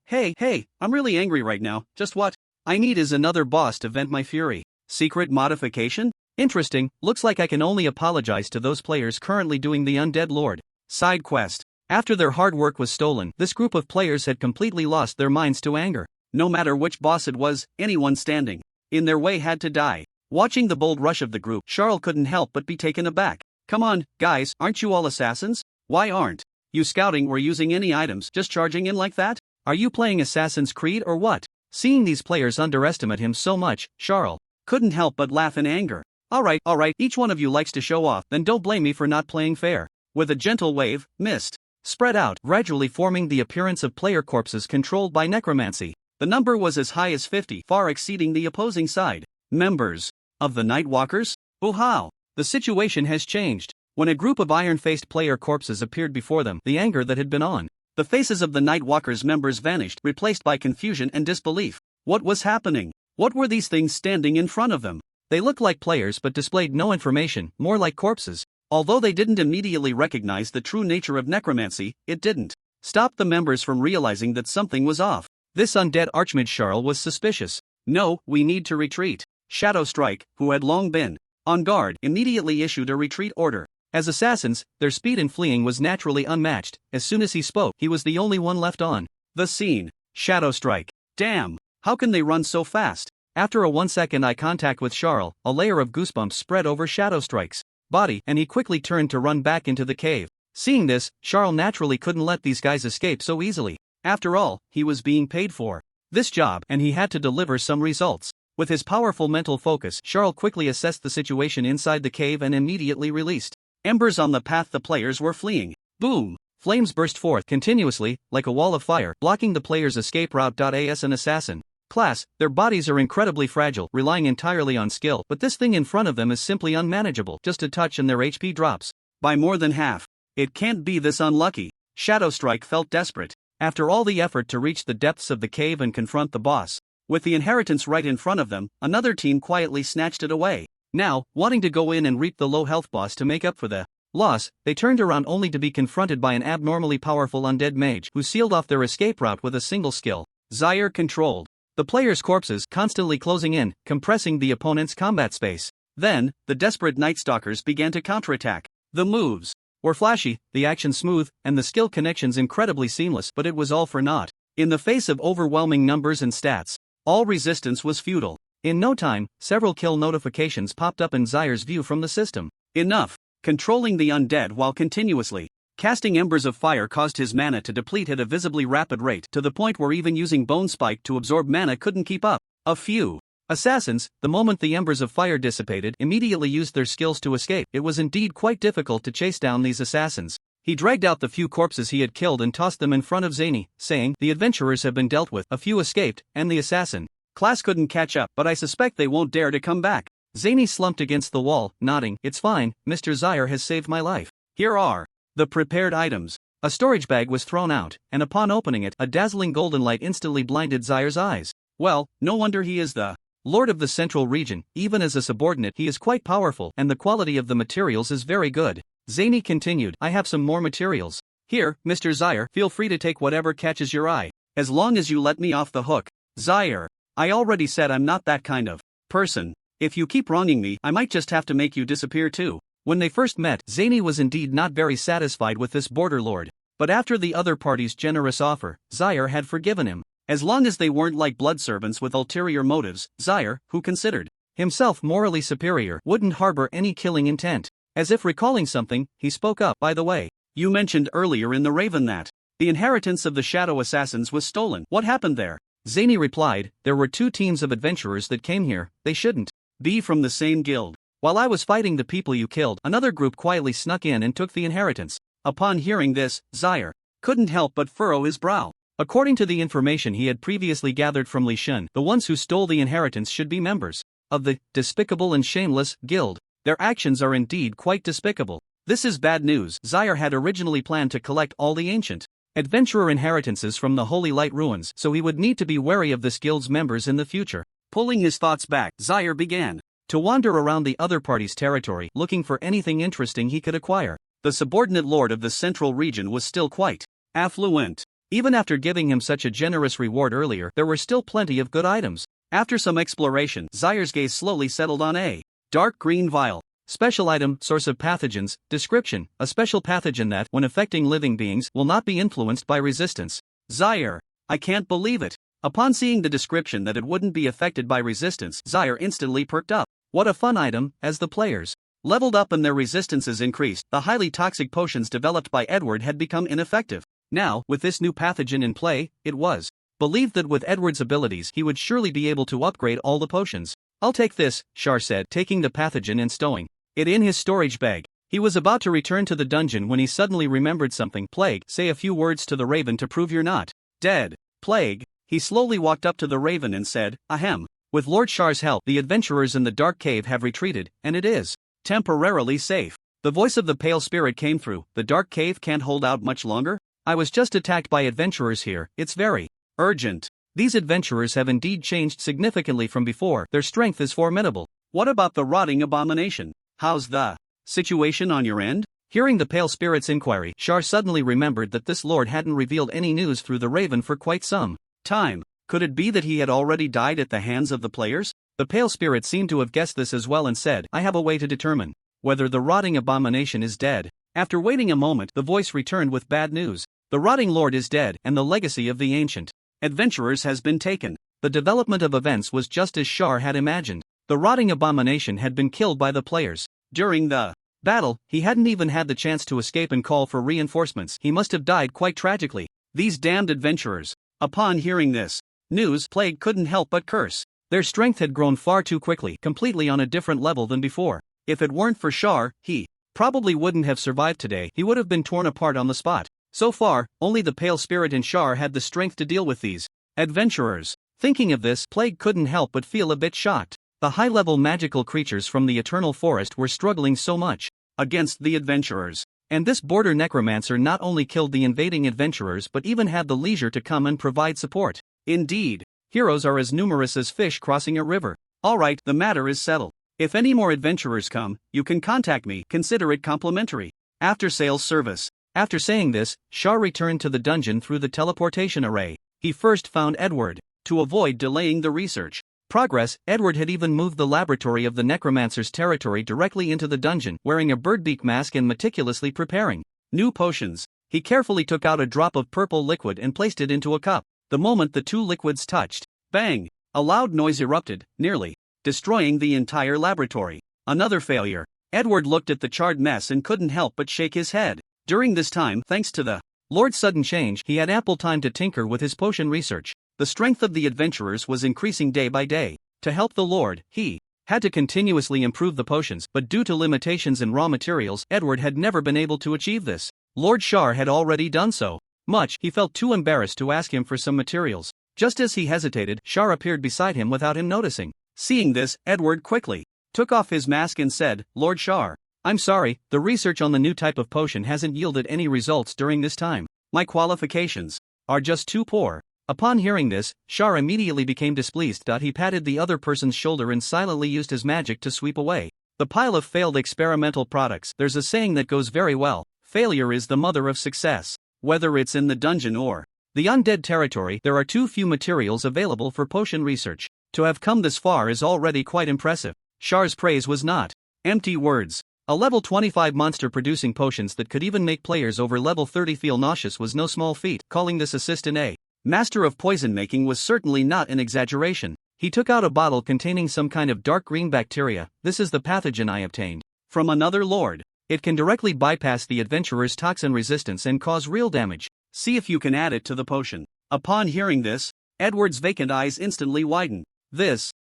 I'm really angry right now. Just what I need is another boss to vent my fury. Secret modification? Interesting, looks like I can only apologize to those players currently doing the Undead Lord side quest. After their hard work was stolen, this group of players had completely lost their minds to anger. No matter which boss it was, anyone standing in their way had to die. Watching the bold rush of the group, Charl couldn't help but be taken aback. Come on, guys, aren't you all assassins? Why aren't you scouting or using any items, just charging in like that? Are you playing Assassin's Creed or what? Seeing these players underestimate him so much, Charl couldn't help but laugh in anger. Alright, each one of you likes to show off, then don't blame me for not playing fair. With a gentle wave, mist spread out, gradually forming the appearance of player corpses controlled by necromancy. The number was as high as 50, far exceeding the opposing side. Members of the Nightwalkers? Oh how! The situation has changed. When a group of iron-faced player corpses appeared before them, the anger that had been on the faces of the Nightwalkers' members vanished, replaced by confusion and disbelief. What was happening? What were these things standing in front of them? They looked like players but displayed no information, more like corpses. Although they didn't immediately recognize the true nature of necromancy, it didn't stop the members from realizing that something was off. This undead Archmage Charl was suspicious. No, we need to retreat. Shadowstrike, who had long been on guard, immediately issued a retreat order. As assassins, their speed in fleeing was naturally unmatched. As soon as he spoke, he was the only one left on the scene. Shadowstrike. Damn, how can they run so fast? After a 1-second eye contact with Charl, a layer of goosebumps spread over Shadowstrike's body, and he quickly turned to run back into the cave. Seeing this, Charl naturally couldn't let these guys escape so easily. After all, he was being paid for this job, and he had to deliver some results. With his powerful mental focus, Charl quickly assessed the situation inside the cave and immediately released embers on the path the players were fleeing. Boom! Flames burst forth continuously, like a wall of fire, blocking the player's escape route. As an assassin class, their bodies are incredibly fragile, relying entirely on skill, but this thing in front of them is simply unmanageable. Just a touch and their HP drops by more than half. It can't be this unlucky. Shadowstrike felt desperate. After all the effort to reach the depths of the cave and confront the boss, with the inheritance right in front of them, another team quietly snatched it away. Now, wanting to go in and reap the low health boss to make up for the loss, they turned around only to be confronted by an abnormally powerful undead mage who sealed off their escape route with a single skill. Zaire controlled the players' corpses, constantly closing in, compressing the opponent's combat space. Then, the desperate Nightstalkers began to counterattack. The moves were flashy, the action smooth, and the skill connections incredibly seamless, but it was all for naught. In the face of overwhelming numbers and stats, all resistance was futile. In no time, several kill notifications popped up in Zaire's view from the system. Enough! Controlling the undead while continuously casting embers of fire caused his mana to deplete at a visibly rapid rate, to the point where even using Bone Spike to absorb mana couldn't keep up. A few assassins, the moment the embers of fire dissipated, immediately used their skills to escape. It was indeed quite difficult to chase down these assassins. He dragged out the few corpses he had killed and tossed them in front of Zany, saying, "The adventurers have been dealt with, a few escaped, and the assassin class couldn't catch up, but I suspect they won't dare to come back." Zany slumped against the wall, nodding. "It's fine, Mr. Zaire has saved my life. Here are The prepared items. A storage bag was thrown out, and upon opening it, a dazzling golden light instantly blinded Zaire's eyes. Well, no wonder he is the Lord of the Central Region. Even as a subordinate, he is quite powerful, and the quality of the materials is very good. Zany continued, I have some more materials. Here, Mr. Zaire, feel free to take whatever catches your eye, as long as you let me off the hook. Zaire, I already said I'm not that kind of person. If you keep wronging me, I might just have to make you disappear too. When they first met, Zany was indeed not very satisfied with this border lord. But after the other party's generous offer, Zaire had forgiven him. As long as they weren't like blood servants with ulterior motives, Zaire, who considered himself morally superior, wouldn't harbor any killing intent. As if recalling something, he spoke up, by the way, you mentioned earlier in the Raven that the inheritance of the Shadow Assassins was stolen. What happened there? Zany replied, there were 2 teams of adventurers that came here, they shouldn't be from the same guild. While I was fighting the people you killed, another group quietly snuck in and took the inheritance. Upon hearing this, Zaire couldn't help but furrow his brow. According to the information he had previously gathered from Leysan, the ones who stole the inheritance should be members of the Despicable and Shameless Guild. Their actions are indeed quite despicable. This is bad news. Zaire had originally planned to collect all the ancient adventurer inheritances from the Holy Light ruins, so he would need to be wary of this guild's members in the future. Pulling his thoughts back, Zaire began to wander around the other party's territory, looking for anything interesting he could acquire. The subordinate lord of the central region was still quite affluent. Even after giving him such a generous reward earlier, there were still plenty of good items. After some exploration, Zaire's gaze slowly settled on a dark green vial. Special item, source of pathogens, description, a special pathogen that, when affecting living beings, will not be influenced by resistance. Zaire, I can't believe it. Upon seeing the description that it wouldn't be affected by resistance, Zaire instantly perked up. What a fun item. As the players leveled up and their resistances increased, the highly toxic potions developed by Edward had become ineffective. Now, with this new pathogen in play, it was believed that with Edward's abilities he would surely be able to upgrade all the potions. I'll take this, Char said, taking the pathogen and stowing it in his storage bag. He was about to return to the dungeon when he suddenly remembered something. Plague, say a few words to the Raven to prove you're not dead. Plague, he slowly walked up to the Raven and said, ahem. With Lord Char's help, the adventurers in the dark cave have retreated, and it is temporarily safe. The voice of the pale spirit came through. The dark cave can't hold out much longer? I was just attacked by adventurers here. It's very urgent. These adventurers have indeed changed significantly from before. Their strength is formidable. What about the rotting abomination? How's the situation on your end? Hearing the pale spirit's inquiry, Char suddenly remembered that this lord hadn't revealed any news through the Raven for quite some time. Could it be that he had already died at the hands of the players? The pale spirit seemed to have guessed this as well and said, I have a way to determine whether the rotting abomination is dead. After waiting a moment, the voice returned with bad news. The rotting lord is dead, and the legacy of the ancient adventurers has been taken. The development of events was just as Char had imagined. The rotting abomination had been killed by the players. During the battle, he hadn't even had the chance to escape and call for reinforcements. He must have died quite tragically. These damned adventurers. Upon hearing this news, Plague couldn't help but curse. Their strength had grown far too quickly, completely on a different level than before. If it weren't for Char, he probably wouldn't have survived today. He would have been torn apart on the spot. So far, only the pale spirit and Char had the strength to deal with these adventurers. Thinking of this, Plague couldn't help but feel a bit shocked. The high-level magical creatures from the Eternal Forest were struggling so much against the adventurers. And this border necromancer not only killed the invading adventurers but even had the leisure to come and provide support. Indeed, heroes are as numerous as fish crossing a river. Alright, the matter is settled. If any more adventurers come, you can contact me. Consider it complimentary. After sales service. After saying this, Char returned to the dungeon through the teleportation array. He first found Edward. To avoid delaying the research progress, Edward had even moved the laboratory of the necromancer's territory directly into the dungeon, wearing a birdbeak mask and meticulously preparing new potions. He carefully took out a drop of purple liquid and placed it into a cup. The moment the two liquids touched, bang! A loud noise erupted, nearly destroying the entire laboratory. Another failure. Edward looked at the charred mess and couldn't help but shake his head. During this time, thanks to the Lord's sudden change, he had ample time to tinker with his potion research. The strength of the adventurers was increasing day by day. To help the Lord, he had to continuously improve the potions, but due to limitations in raw materials, Edward had never been able to achieve this. Lord Char had already done so much, he felt too embarrassed to ask him for some materials. Just as he hesitated, Char appeared beside him without him noticing. Seeing this, Edward quickly took off his mask and said, Lord Char, I'm sorry, the research on the new type of potion hasn't yielded any results during this time. My qualifications are just too poor. Upon hearing this, Shar immediately became displeased. He patted the other person's shoulder and silently used his magic to sweep away the pile of failed experimental products. There's a saying that goes very well: failure is the mother of success. Whether it's in the dungeon or the undead territory, there are too few materials available for potion research. To have come this far is already quite impressive. Shar's praise was not empty words. A level 25 monster producing potions that could even make players over level 30 feel nauseous was no small feat. Calling this assistant a master of poison making was certainly not an exaggeration. He took out a bottle containing some kind of dark green bacteria. This is the pathogen I obtained from another lord. It can directly bypass the adventurer's toxin resistance and cause real damage. See if you can add it to the potion. Upon hearing this, Edward's vacant eyes instantly widened.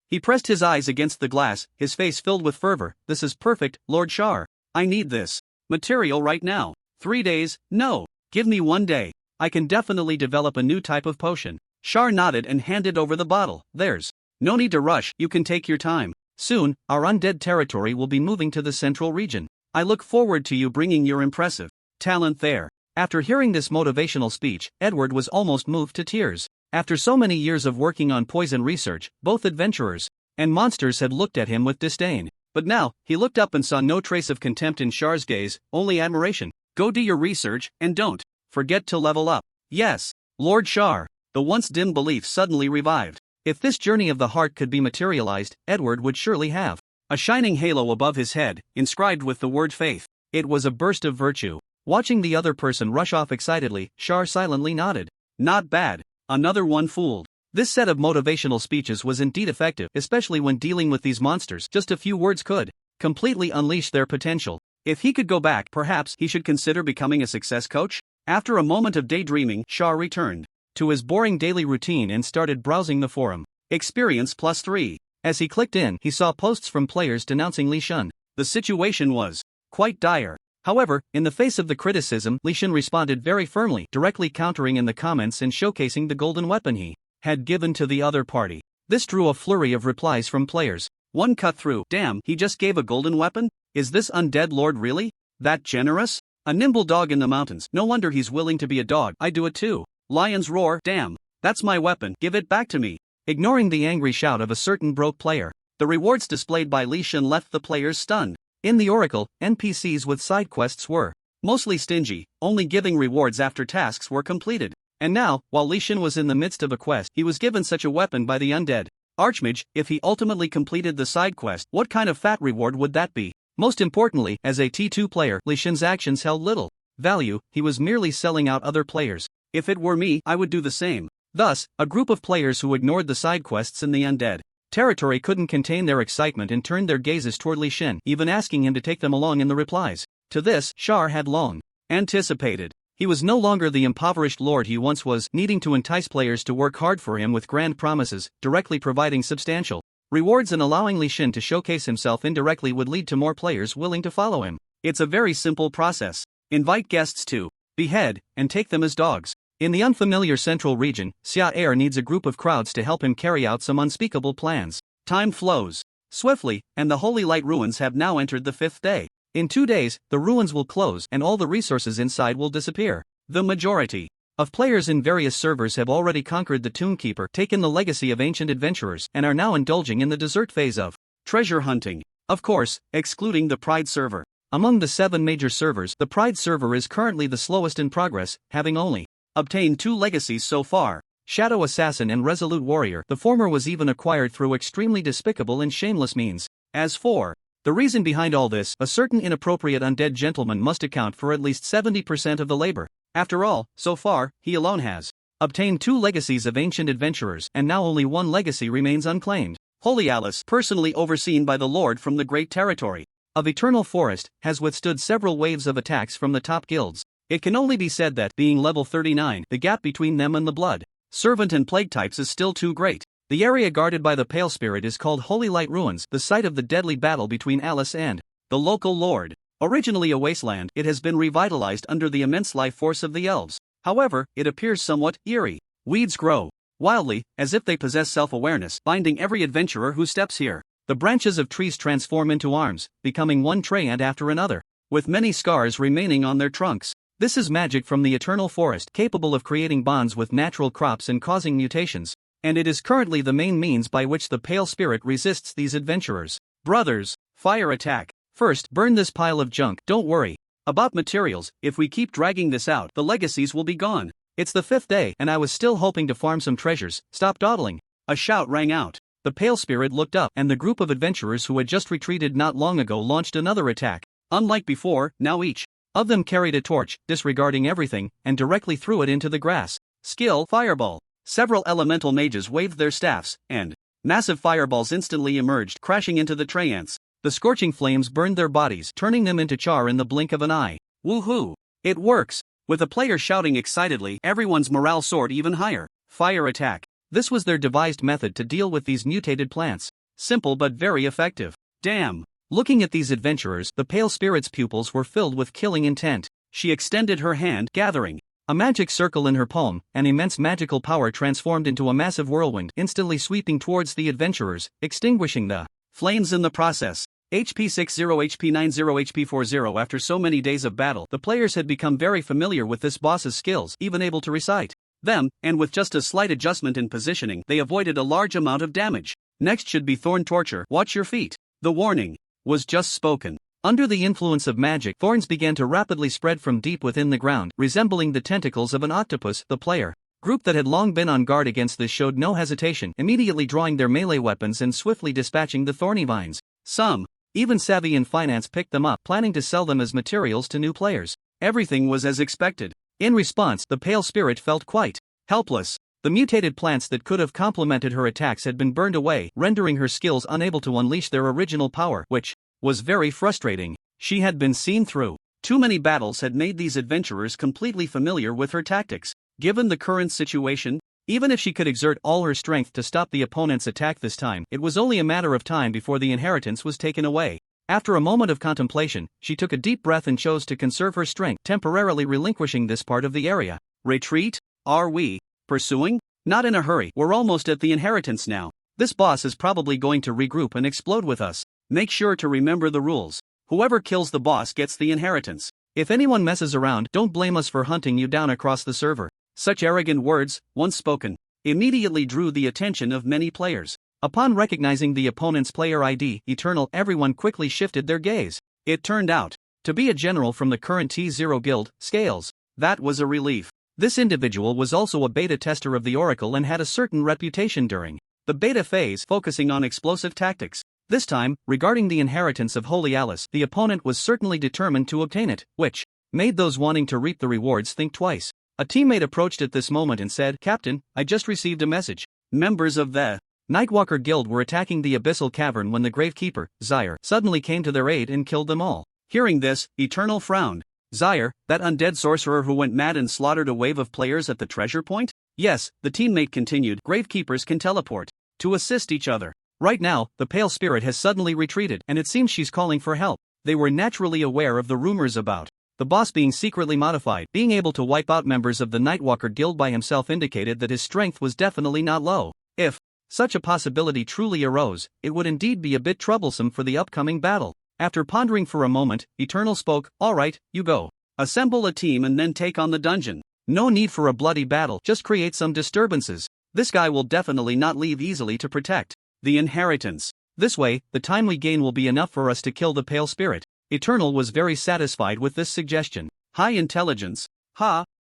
He pressed his eyes against the glass, his face filled with fervor. This is perfect, Lord Shar. I need this material right now. 3 days? No. Give me 1 day. I can definitely develop a new type of potion. Shar nodded and handed over the bottle. There's no need to rush, you can take your time. Soon, our undead territory will be moving to the central region. I look forward to you bringing your impressive talent there. After hearing this motivational speech, Edward was almost moved to tears. After so many years of working on poison research, both adventurers and monsters had looked at him with disdain. But now, he looked up and saw no trace of contempt in Shar's gaze, only admiration. Go do your research, and don't forget to level up. Yes, Lord Shar. The once dim belief suddenly revived. If this journey of the heart could be materialized, Edward would surely have a shining halo above his head, inscribed with the word faith. It was a burst of virtue. Watching the other person rush off excitedly, Shar silently nodded. Not bad. Another one fooled. This set of motivational speeches was indeed effective, especially when dealing with these monsters. Just a few words could completely unleash their potential. If he could go back, perhaps he should consider becoming a success coach? After a moment of daydreaming, Shar returned to his boring daily routine and started browsing the forum. Experience +3. As he clicked in, he saw posts from players denouncing Leysan. The situation was quite dire. However, in the face of the criticism, Leysan responded very firmly, directly countering in the comments and showcasing the golden weapon he had given to the other party. This drew a flurry of replies from players. One cut through. Damn, he just gave a golden weapon? Is this undead lord really that generous? A nimble dog in the mountains. No wonder he's willing to be a dog. I do it too. Lion's roar. Damn, that's my weapon. Give it back to me. Ignoring the angry shout of a certain broke player, the rewards displayed by Leysan left the players stunned. In the Oracle, NPCs with side quests were mostly stingy, only giving rewards after tasks were completed. And now, while Leysan was in the midst of a quest, he was given such a weapon by the undead Archmage. If he ultimately completed the side quest, what kind of fat reward would that be? Most importantly, as a T2 player, Leysan's actions held little value. He was merely selling out other players. If it were me, I would do the same. Thus, a group of players who ignored the side quests in the undead territory couldn't contain their excitement and turned their gazes toward Leysan, even asking him to take them along in the replies. To this, Shar had long anticipated. He was no longer the impoverished lord he once was, needing to entice players to work hard for him with grand promises, directly providing substantial rewards and allowing Leysan to showcase himself indirectly would lead to more players willing to follow him. It's a very simple process. Invite guests to behead and take them as dogs. In the unfamiliar central region, Xia needs a group of crowds to help him carry out some unspeakable plans. Time flows swiftly, and the Holy Light ruins have now entered the 5th day. In 2 days, the ruins will close and all the resources inside will disappear. The majority of players in various servers have already conquered the Tombkeeper, taken the legacy of ancient adventurers, and are now indulging in the dessert phase of treasure hunting. Of course, excluding the Pride server. Among the 7 major servers, the Pride server is currently the slowest in progress, having only obtained 2 legacies so far: Shadow Assassin and Resolute Warrior. The former was even acquired through extremely despicable and shameless means. As for the reason behind all this, a certain inappropriate undead gentleman must account for at least 70% of the labor. After all, so far, he alone has obtained 2 legacies of ancient adventurers, and now only 1 legacy remains unclaimed. Holy Alice, personally overseen by the Lord from the Great Territory of Eternal Forest, has withstood several waves of attacks from the top guilds. It can only be said that, being level 39, the gap between them and the Blood Servant and Plague types is still too great. The area guarded by the Pale Spirit is called Holy Light Ruins, the site of the deadly battle between Alice and the local lord. Originally a wasteland, it has been revitalized under the immense life force of the elves. However, it appears somewhat eerie. Weeds grow wildly, as if they possess self-awareness, binding every adventurer who steps here. The branches of trees transform into arms, becoming one treant after another, with many scars remaining on their trunks. This is magic from the eternal forest, capable of creating bonds with natural crops and causing mutations, and it is currently the main means by which the pale spirit resists these adventurers. Brothers, fire attack. First, burn this pile of junk. Don't worry about materials, if we keep dragging this out, the legacies will be gone. It's the 5th day, and I was still hoping to farm some treasures. Stop dawdling. A shout rang out. The pale spirit looked up, and the group of adventurers who had just retreated not long ago launched another attack. Unlike before, now each of them carried a torch, disregarding everything, and directly threw it into the grass. Skill, Fireball. Several elemental mages waved their staffs, and massive fireballs instantly emerged, crashing into the treants. The scorching flames burned their bodies, turning them into char in the blink of an eye. Woohoo! It works! With a player shouting excitedly, everyone's morale soared even higher. Fire attack. This was their devised method to deal with these mutated plants. Simple but very effective. Damn! Looking at these adventurers, the pale spirit's pupils were filled with killing intent. She extended her hand, gathering a magic circle in her palm. An immense magical power transformed into a massive whirlwind, instantly sweeping towards the adventurers, extinguishing the flames in the process. HP 60, HP 90, HP 40. After so many days of battle, the players had become very familiar with this boss's skills, even able to recite them, and with just a slight adjustment in positioning, they avoided a large amount of damage. Next should be Thorn Torture. Watch your feet. The warning was just spoken. Under the influence of magic, thorns began to rapidly spread from deep within the ground, resembling the tentacles of an octopus. The player group that had long been on guard against this showed no hesitation, immediately drawing their melee weapons and swiftly dispatching the thorny vines. Some, even savvy in finance, picked them up, planning to sell them as materials to new players. Everything was as expected. In response, the pale spirit felt quite helpless. The mutated plants that could have complemented her attacks had been burned away, rendering her skills unable to unleash their original power, which was very frustrating. She had been seen through. Too many battles had made these adventurers completely familiar with her tactics. Given the current situation, even if she could exert all her strength to stop the opponent's attack this time, it was only a matter of time before the inheritance was taken away. After a moment of contemplation, she took a deep breath and chose to conserve her strength, temporarily relinquishing this part of the area. Retreat? Are we pursuing? Not in a hurry. We're almost at the inheritance now. This boss is probably going to regroup and explode with us. Make sure to remember the rules. Whoever kills the boss gets the inheritance. If anyone messes around, don't blame us for hunting you down across the server. Such arrogant words, once spoken, immediately drew the attention of many players. Upon recognizing the opponent's player ID, Eternal, everyone quickly shifted their gaze. It turned out to be a general from the current T0 guild, Scales. That was a relief. This individual was also a beta tester of the Oracle and had a certain reputation during the beta phase, focusing on explosive tactics. This time, regarding the inheritance of Holy Alice, the opponent was certainly determined to obtain it, which made those wanting to reap the rewards think twice. A teammate approached at this moment and said, "Captain, I just received a message. Members of the Nightwalker Guild were attacking the Abyssal Cavern when the Gravekeeper, Zyre, suddenly came to their aid and killed them all." Hearing this, Eternal frowned. Zyre, that undead sorcerer who went mad and slaughtered a wave of players at the treasure point? Yes, the teammate continued. Gravekeepers can teleport to assist each other. Right now, the pale spirit has suddenly retreated, and it seems she's calling for help. They were naturally aware of the rumors about the boss being secretly modified. Being able to wipe out members of the Nightwalker Guild by himself indicated that his strength was definitely not low. If such a possibility truly arose, it would indeed be a bit troublesome for the upcoming battle. After pondering for a moment, Eternal spoke, "Alright, you go. Assemble a team and then take on the dungeon. No need for a bloody battle, just create some disturbances. This guy will definitely not leave easily to protect the inheritance. This way, the time we gain will be enough for us to kill the pale spirit." Eternal was very satisfied with this suggestion. High intelligence.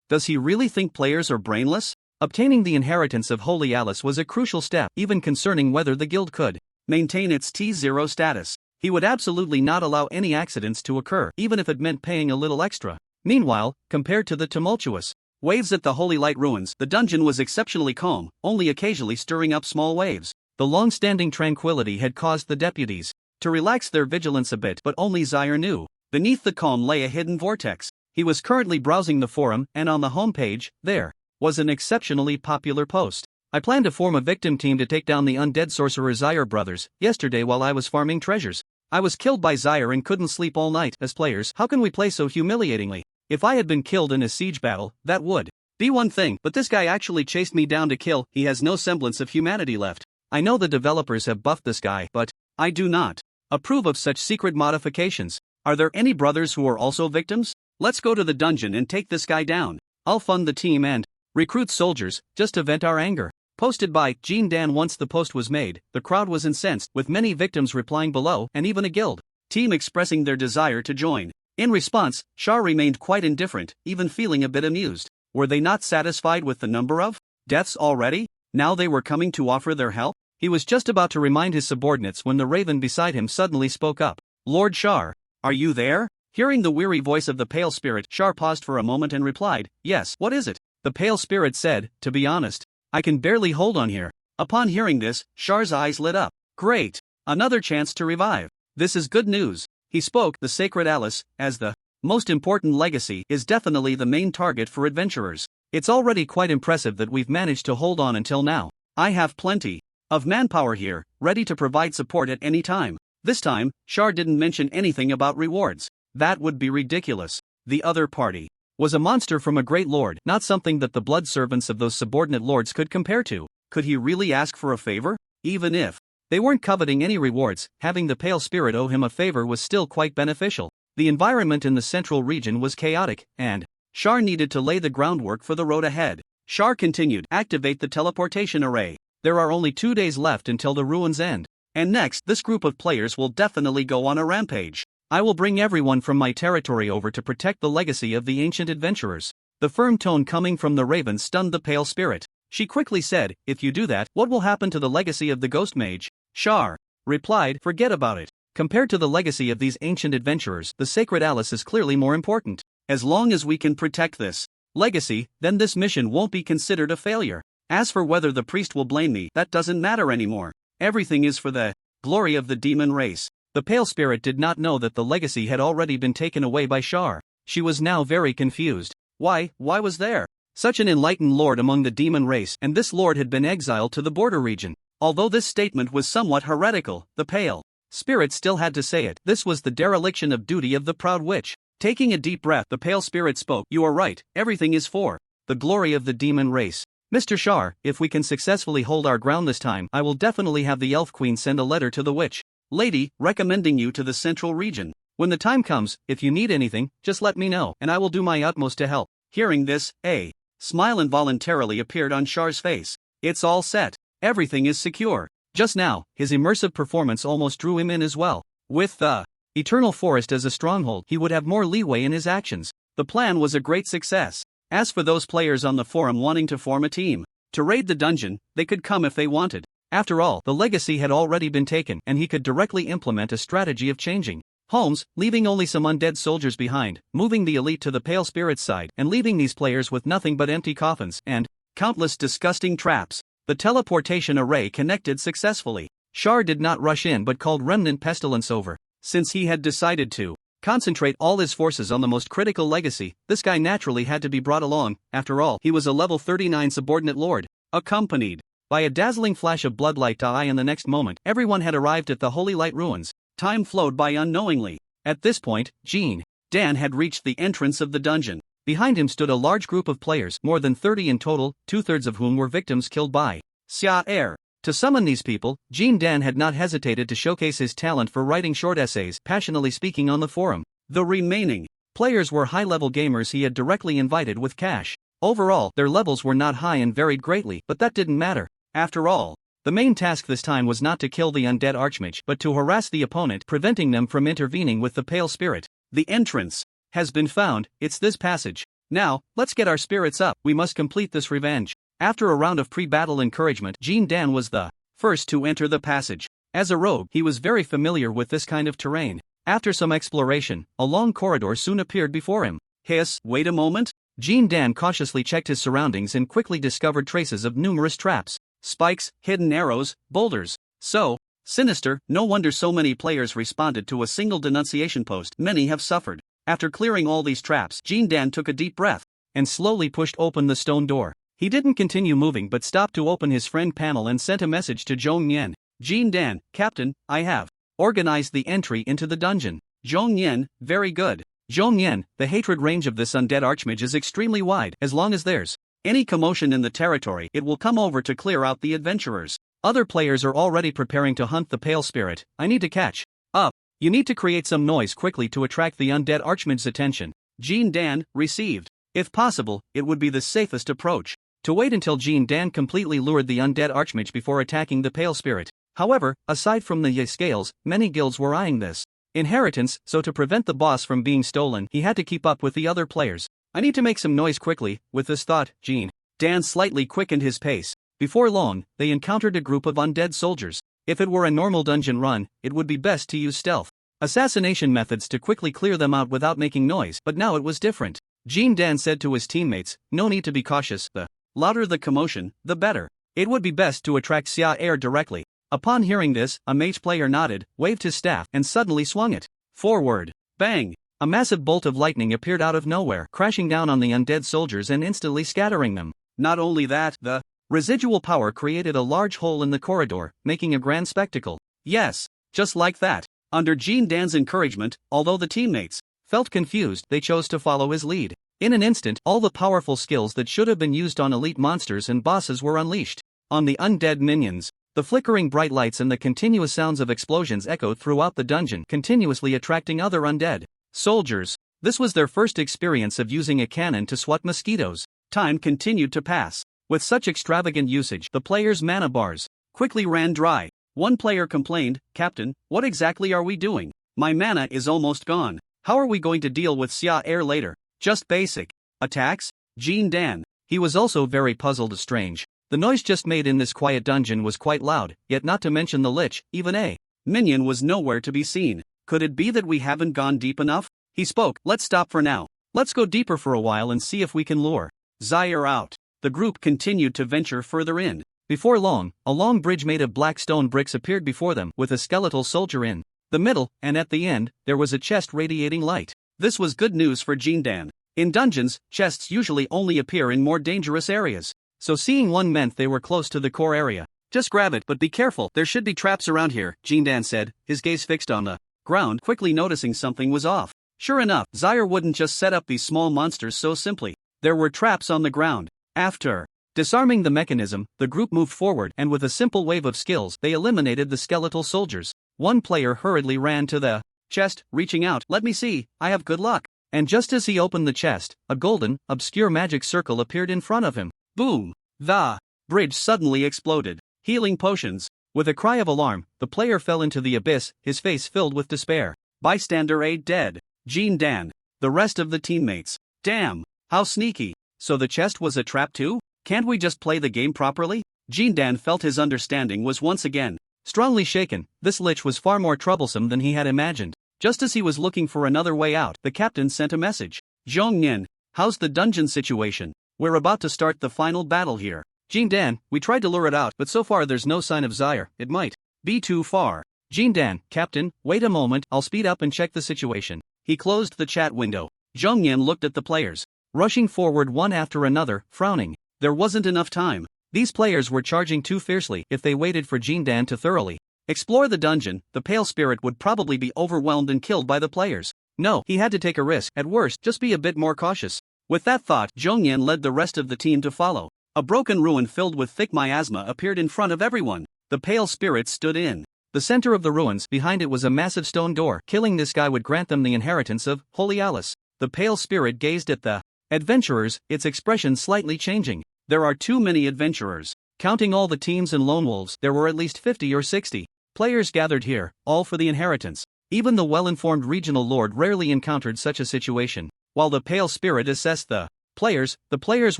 Does he really think players are brainless? Obtaining the inheritance of Holy Alice was a crucial step, even concerning whether the guild could maintain its T0 status. He would absolutely not allow any accidents to occur, even if it meant paying a little extra. Meanwhile, compared to the tumultuous waves at the Holy Light Ruins, the dungeon was exceptionally calm, only occasionally stirring up small waves. The long-standing tranquility had caused the deputies to relax their vigilance a bit, but only Zyre knew. Beneath the calm lay a hidden vortex. He was currently browsing the forum, and on the homepage, there was an exceptionally popular post. "I plan to form a victim team to take down the undead sorcerer Zyre brothers. Yesterday while I was farming treasures, I was killed by Zyre and couldn't sleep all night. As players, how can we play so humiliatingly? If I had been killed in a siege battle, that would be one thing, but this guy actually chased me down to kill. He has no semblance of humanity left. I know the developers have buffed this guy, but I do not approve of such secret modifications. Are there any brothers who are also victims? Let's go to the dungeon and take this guy down. I'll fund the team and recruit soldiers, just to vent our anger. Posted by Jean Dan. Once the post was made, the crowd was incensed, with many victims replying below and even a guild team expressing their desire to join. In response, Char remained quite indifferent, even feeling a bit amused. Were they not satisfied with the number of deaths already? Now they were coming to offer their help? He was just about to remind his subordinates when the raven beside him suddenly spoke up. Lord Char, are you there? Hearing the weary voice of the pale spirit, Char paused for a moment and replied, yes, what is it? The pale spirit said, to be honest, I can barely hold on here. Upon hearing this, Char's eyes lit up. Great! Another chance to revive. This is good news. He spoke, the sacred Alice, as the most important legacy, is definitely the main target for adventurers. It's already quite impressive that we've managed to hold on until now. I have plenty of manpower here, ready to provide support at any time. This time, Char didn't mention anything about rewards. That would be ridiculous. The other party was a monster from a great lord, not something that the blood servants of those subordinate lords could compare to. Could he really ask for a favor? Even if they weren't coveting any rewards, having the pale spirit owe him a favor was still quite beneficial. The environment in the central region was chaotic, and Char needed to lay the groundwork for the road ahead. Char continued, activate the teleportation array. There are only 2 days left until the ruins end. And next, this group of players will definitely go on a rampage. I will bring everyone from my territory over to protect the legacy of the ancient adventurers. The firm tone coming from the raven stunned the pale spirit. She quickly said, if you do that, what will happen to the legacy of the ghost mage? Char replied, forget about it. Compared to the legacy of these ancient adventurers, the sacred Alice is clearly more important. As long as we can protect this legacy, then this mission won't be considered a failure. As for whether the priest will blame me, that doesn't matter anymore. Everything is for the glory of the demon race. The pale spirit did not know that the legacy had already been taken away by Char. She was now very confused. Why was there such an enlightened lord among the demon race, and this lord had been exiled to the border region? Although this statement was somewhat heretical, the pale spirit still had to say it. This was the dereliction of duty of the proud witch. Taking a deep breath, the pale spirit spoke. You are right, everything is for the glory of the demon race. Mr. Char, if we can successfully hold our ground this time, I will definitely have the elf queen send a letter to the witch lady, recommending you to the central region. When the time comes, if you need anything, just let me know, and I will do my utmost to help. Hearing this, a smile involuntarily appeared on Char's face. It's all set. Everything is secure. Just now, his immersive performance almost drew him in as well. With the eternal forest as a stronghold, he would have more leeway in his actions. The plan was a great success. As for those players on the forum wanting to form a team to raid the dungeon, they could come if they wanted. After all, the legacy had already been taken, and he could directly implement a strategy of changing homes, leaving only some undead soldiers behind, moving the elite to the pale spirit's side, and leaving these players with nothing but empty coffins and countless disgusting traps. The teleportation array connected successfully. Char did not rush in but called Remnant Pestilence over. Since he had decided to concentrate all his forces on the most critical legacy, this guy naturally had to be brought along. After all, he was a level 39 subordinate lord, accompanied by a dazzling flash of bloodlight to eye, and the next moment, everyone had arrived at the Holy Light ruins. Time flowed by unknowingly. At this point, Jean Dan had reached the entrance of the dungeon. Behind him stood a large group of players, more than 30 in total, 2/3 of whom were victims killed by Xia Er. To summon these people, Jean Dan had not hesitated to showcase his talent for writing short essays, passionately speaking on the forum. The remaining players were high-level gamers he had directly invited with cash. Overall, their levels were not high and varied greatly, but that didn't matter. After all, the main task this time was not to kill the undead archmage, but to harass the opponent, preventing them from intervening with the pale spirit. The entrance has been found. It's this passage. Now, let's get our spirits up. We must complete this revenge. After a round of pre-battle encouragement, Jean Dan was the first to enter the passage. As a rogue, he was very familiar with this kind of terrain. After some exploration, a long corridor soon appeared before him. Hiss, wait a moment. Jean Dan cautiously checked his surroundings and quickly discovered traces of numerous traps, spikes, hidden arrows, boulders. So sinister, no wonder so many players responded to a single denunciation post. Many have suffered. After clearing all these traps, Jean Dan took a deep breath and slowly pushed open the stone door. He didn't continue moving but stopped to open his friend panel and sent a message to Zhong Yan. Jean Dan, Captain, I have organized the entry into the dungeon. Zhong Yan, very good. Zhong Yan, the hatred range of this undead archmage is extremely wide. As long as there's any commotion in the territory, it will come over to clear out the adventurers. Other players are already preparing to hunt the pale spirit. I need to catch up. You need to create some noise quickly to attract the undead archmage's attention. Jean Dan, received. If possible, it would be the safest approach to wait until Jean Dan completely lured the undead archmage before attacking the pale spirit. However, aside from the scales, many guilds were eyeing this inheritance, so to prevent the boss from being stolen, he had to keep up with the other players. I need to make some noise quickly. With this thought, Jean Dan slightly quickened his pace. Before long, they encountered a group of undead soldiers. If it were a normal dungeon run, it would be best to use stealth assassination methods to quickly clear them out without making noise, but now it was different. Jean Dan said to his teammates, no need to be cautious, the louder the commotion, the better. It would be best to attract Xia Air directly. Upon hearing this, a mage player nodded, waved his staff, and suddenly swung it forward. Bang! A massive bolt of lightning appeared out of nowhere, crashing down on the undead soldiers and instantly scattering them. Not only that, the residual power created a large hole in the corridor, making a grand spectacle. Yes, just like that. Under Jean Dan's encouragement, although the teammates felt confused, they chose to follow his lead. In an instant, all the powerful skills that should have been used on elite monsters and bosses were unleashed on the undead minions. The flickering bright lights and the continuous sounds of explosions echoed throughout the dungeon, continuously attracting other undead soldiers. This was their first experience of using a cannon to swat mosquitoes. Time continued to pass. With such extravagant usage, the players' mana bars quickly ran dry. One player complained, Captain, what exactly are we doing? My mana is almost gone. How are we going to deal with Xia Air later? Just basic attacks? Jean Dan. He was also very puzzled. Strange. The noise just made in this quiet dungeon was quite loud, yet not to mention the lich, even a minion was nowhere to be seen. Could it be that we haven't gone deep enough? He spoke, let's stop for now. Let's go deeper for a while and see if we can lure Zaire out. The group continued to venture further in. Before long, a long bridge made of black stone bricks appeared before them, with a skeletal soldier in the middle, and at the end, there was a chest radiating light. This was good news for Jean Dan. In dungeons, chests usually only appear in more dangerous areas, so seeing one meant they were close to the core area. Just grab it, but be careful, there should be traps around here, Jean Dan said, his gaze fixed on the ground, quickly noticing something was off. Sure enough, Zaire wouldn't just set up these small monsters so simply. There were traps on the ground. After disarming the mechanism, the group moved forward, and with a simple wave of skills, they eliminated the skeletal soldiers. One player hurriedly ran to the chest, reaching out, let me see, I have good luck. And just as he opened the chest, a golden, obscure magic circle appeared in front of him. Boom! The bridge suddenly exploded. Healing potions. With a cry of alarm, the player fell into the abyss, his face filled with despair. Bystander A dead. Jean Dan. The rest of the teammates. Damn! How sneaky. So the chest was a trap too? Can't we just play the game properly? Jean Dan felt his understanding was once again strongly shaken. This lich was far more troublesome than he had imagined. Just as he was looking for another way out, the captain sent a message. Zhong Nian, how's the dungeon situation? We're about to start the final battle here. Jean Dan, we tried to lure it out, but so far there's no sign of Zaire. It might be too far. Jean Dan, Captain, wait a moment, I'll speed up and check the situation. He closed the chat window. Zhong Nian looked at the players, rushing forward one after another, frowning. There wasn't enough time. These players were charging too fiercely. If they waited for Jean Dan to thoroughly explore the dungeon, the pale spirit would probably be overwhelmed and killed by the players. No, he had to take a risk. At worst, just be a bit more cautious. With that thought, Zhong Yan led the rest of the team to follow. A broken ruin filled with thick miasma appeared in front of everyone. The pale spirit stood in the center of the ruins. Behind it was a massive stone door. Killing this guy would grant them the inheritance of Holy Alice. The pale spirit gazed at the adventurers, its expression slightly changing. There are too many adventurers. Counting all the teams and lone wolves, there were at least 50 or 60 players gathered here, all for the inheritance. Even the well-informed regional lord rarely encountered such a situation. While the pale spirit assessed the players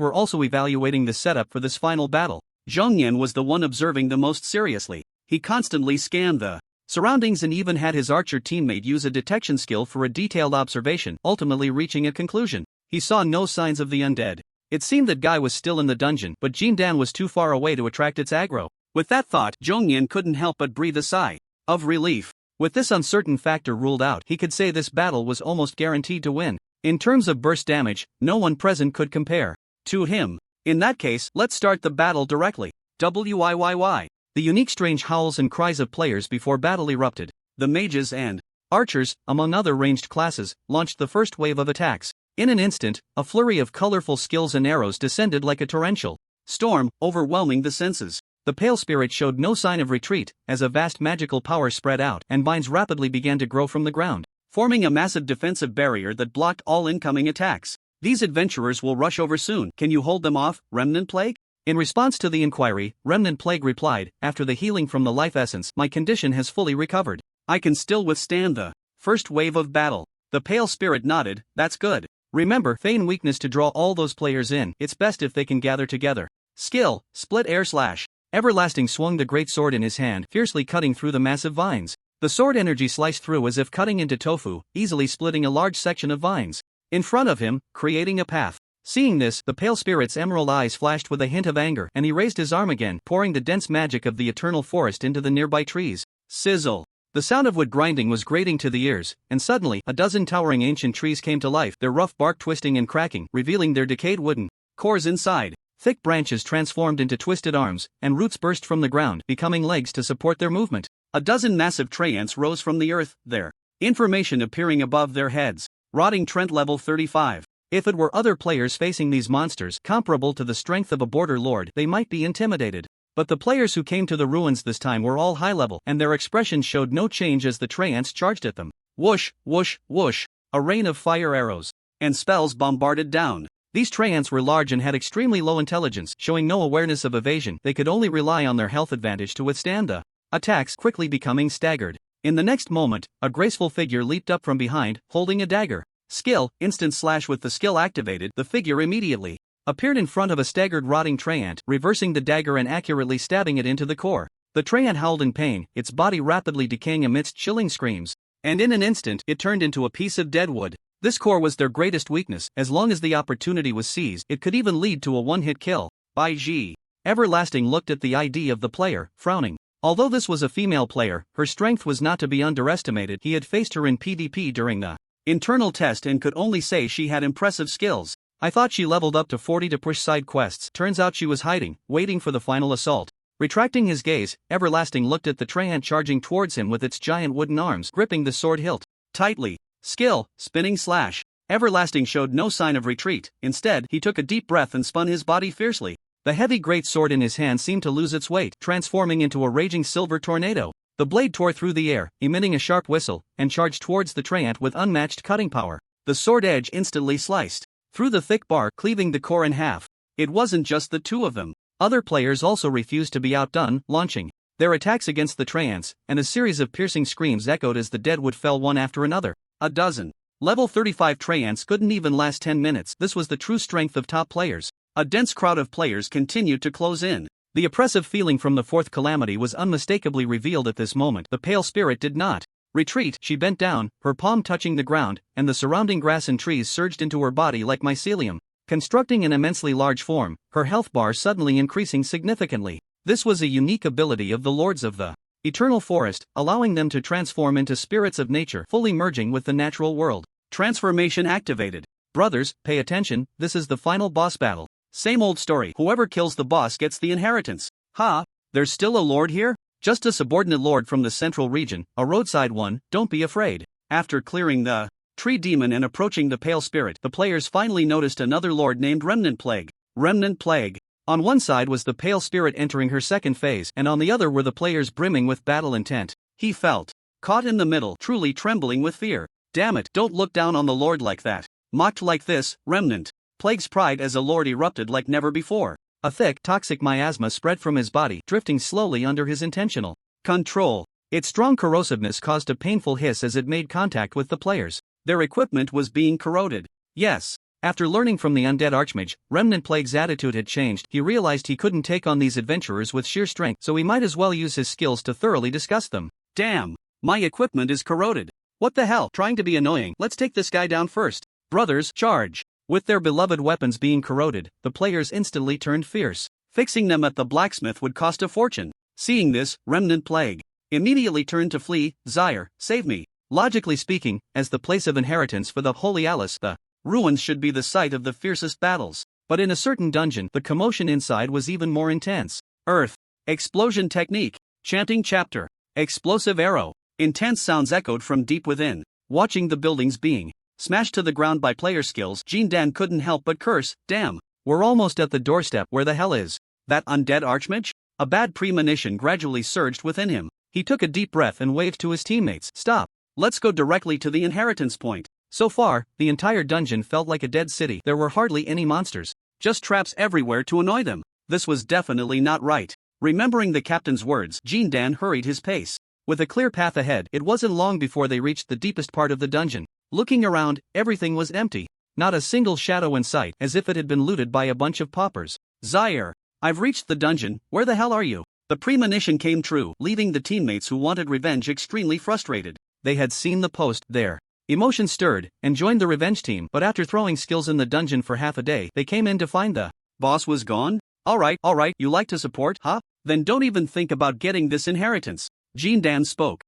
were also evaluating the setup for this final battle. Zhong Yan was the one observing the most seriously. He constantly scanned the surroundings and even had his archer teammate use a detection skill for a detailed observation, ultimately reaching a conclusion. He saw no signs of the undead. It seemed that Guy was still in the dungeon, but Jean Dan was too far away to attract its aggro. With that thought, Zhong Yan couldn't help but breathe a sigh of relief. With this uncertain factor ruled out, he could say this battle was almost guaranteed to win. In terms of burst damage, no one present could compare to him. In that case, let's start the battle directly. WIYY. The unique strange howls and cries of players before battle erupted. The mages and archers, among other ranged classes, launched the first wave of attacks. In an instant, a flurry of colorful skills and arrows descended like a torrential storm, overwhelming the senses. The pale spirit showed no sign of retreat, as a vast magical power spread out and vines rapidly began to grow from the ground, forming a massive defensive barrier that blocked all incoming attacks. These adventurers will rush over soon. Can you hold them off, Remnant Plague? In response to the inquiry, Remnant Plague replied, after the healing from the life essence, my condition has fully recovered. I can still withstand the first wave of battle. The pale spirit nodded, that's good. Remember, feign weakness to draw all those players in. It's best if they can gather together. Skill, split air slash. Everlasting swung the great sword in his hand, fiercely cutting through the massive vines. The sword energy sliced through as if cutting into tofu, easily splitting a large section of vines in front of him, creating a path. Seeing this, the pale spirit's emerald eyes flashed with a hint of anger, and he raised his arm again, pouring the dense magic of the eternal forest into the nearby trees. Sizzle! The sound of wood grinding was grating to the ears, and suddenly, a dozen towering ancient trees came to life, their rough bark twisting and cracking, revealing their decayed wooden cores inside. Thick branches transformed into twisted arms, and roots burst from the ground, becoming legs to support their movement. A dozen massive treants rose from the earth, their information appearing above their heads. Rotting Trent level 35. If it were other players facing these monsters, comparable to the strength of a border lord, they might be intimidated. But the players who came to the ruins this time were all high level, and their expressions showed no change as the treants charged at them. Whoosh, whoosh, whoosh. A rain of fire arrows and spells bombarded down. These treants were large and had extremely low intelligence, showing no awareness of evasion. They could only rely on their health advantage to withstand the attacks, quickly becoming staggered. In the next moment, a graceful figure leaped up from behind, holding a dagger. Skill, instant slash. With the skill activated, the figure immediately appeared in front of a staggered rotting treant, reversing the dagger and accurately stabbing it into the core. The treant howled in pain, its body rapidly decaying amidst chilling screams, and in an instant it turned into a piece of dead wood. This core was their greatest weakness. As long as the opportunity was seized, it could even lead to a one-hit kill. Bai Ji. Everlasting looked at the ID of the player, frowning. Although this was a female player, her strength was not to be underestimated. He had faced her in PvP during the internal test and could only say she had impressive skills. I thought she leveled up to 40 to push side quests. Turns out she was hiding, waiting for the final assault. Retracting his gaze, Everlasting looked at the treant charging towards him with its giant wooden arms, gripping the sword hilt tightly. Skill, spinning slash. Everlasting showed no sign of retreat. Instead, he took a deep breath and spun his body fiercely. The heavy great sword in his hand seemed to lose its weight, transforming into a raging silver tornado. The blade tore through the air, emitting a sharp whistle, and charged towards the treant with unmatched cutting power. The sword edge instantly sliced through the thick bark, cleaving the core in half. It wasn't just the two of them. Other players also refused to be outdone, launching their attacks against the treants, and a series of piercing screams echoed as the deadwood fell one after another. A dozen level 35 treants couldn't even last 10 minutes. This was the true strength of top players. A dense crowd of players continued to close in. The oppressive feeling from the fourth calamity was unmistakably revealed at this moment. The pale spirit did not retreat. She bent down, her palm touching the ground, and the surrounding grass and trees surged into her body like mycelium, constructing an immensely large form, her health bar suddenly increasing significantly. This was a unique ability of the Lords of the Eternal Forest, allowing them to transform into spirits of nature, fully merging with the natural world. Transformation activated. Brothers, pay attention, this is the final boss battle. Same old story, whoever kills the boss gets the inheritance. Ha, there's still a lord here? Just a subordinate lord from the central region, a roadside one, don't be afraid. After clearing the tree demon and approaching the pale spirit, the players finally noticed another lord named Remnant Plague. Remnant Plague. On one side was the pale spirit entering her second phase, and on the other were the players brimming with battle intent. He felt caught in the middle, truly trembling with fear. Damn it, don't look down on the lord like that. Mocked like this, Remnant Plague's pride as a lord erupted like never before. A thick, toxic miasma spread from his body, drifting slowly under his intentional control. Its strong corrosiveness caused a painful hiss as it made contact with the players. Their equipment was being corroded. Yes. After learning from the undead archmage, Remnant Plague's attitude had changed. He realized he couldn't take on these adventurers with sheer strength, so he might as well use his skills to thoroughly discuss them. Damn, my equipment is corroded. What the hell? Trying to be annoying. Let's take this guy down first. Brothers, charge. With their beloved weapons being corroded, the players instantly turned fierce. Fixing them at the blacksmith would cost a fortune. Seeing this, Remnant Plague immediately turned to flee. Zyre, save me. Logically speaking, as the place of inheritance for the Holy Alice, the ruins should be the site of the fiercest battles. But in a certain dungeon, the commotion inside was even more intense. Earth. Explosion technique. Chanting chapter. Explosive arrow. Intense sounds echoed from deep within. Watching the buildings being smashed to the ground by player skills, Jean Dan couldn't help but curse. Damn. We're almost at the doorstep. Where the hell is that undead archmage? A bad premonition gradually surged within him. He took a deep breath and waved to his teammates. Stop. Let's go directly to the inheritance point. So far, the entire dungeon felt like a dead city. There were hardly any monsters, just traps everywhere to annoy them. This was definitely not right. Remembering the captain's words, Dan hurried his pace. With a clear path ahead, it wasn't long before they reached the deepest part of the dungeon. Looking around, everything was empty. Not a single shadow in sight, as if it had been looted by a bunch of paupers. Zaire, I've reached the dungeon. Where the hell are you? The premonition came true, leaving the teammates who wanted revenge extremely frustrated. They had seen the post there. Emotion stirred, and joined the revenge team, but after throwing skills in the dungeon for half a day, they came in to find the boss was gone? Alright, you like to support, huh? Then don't even think about getting this inheritance. Dan spoke.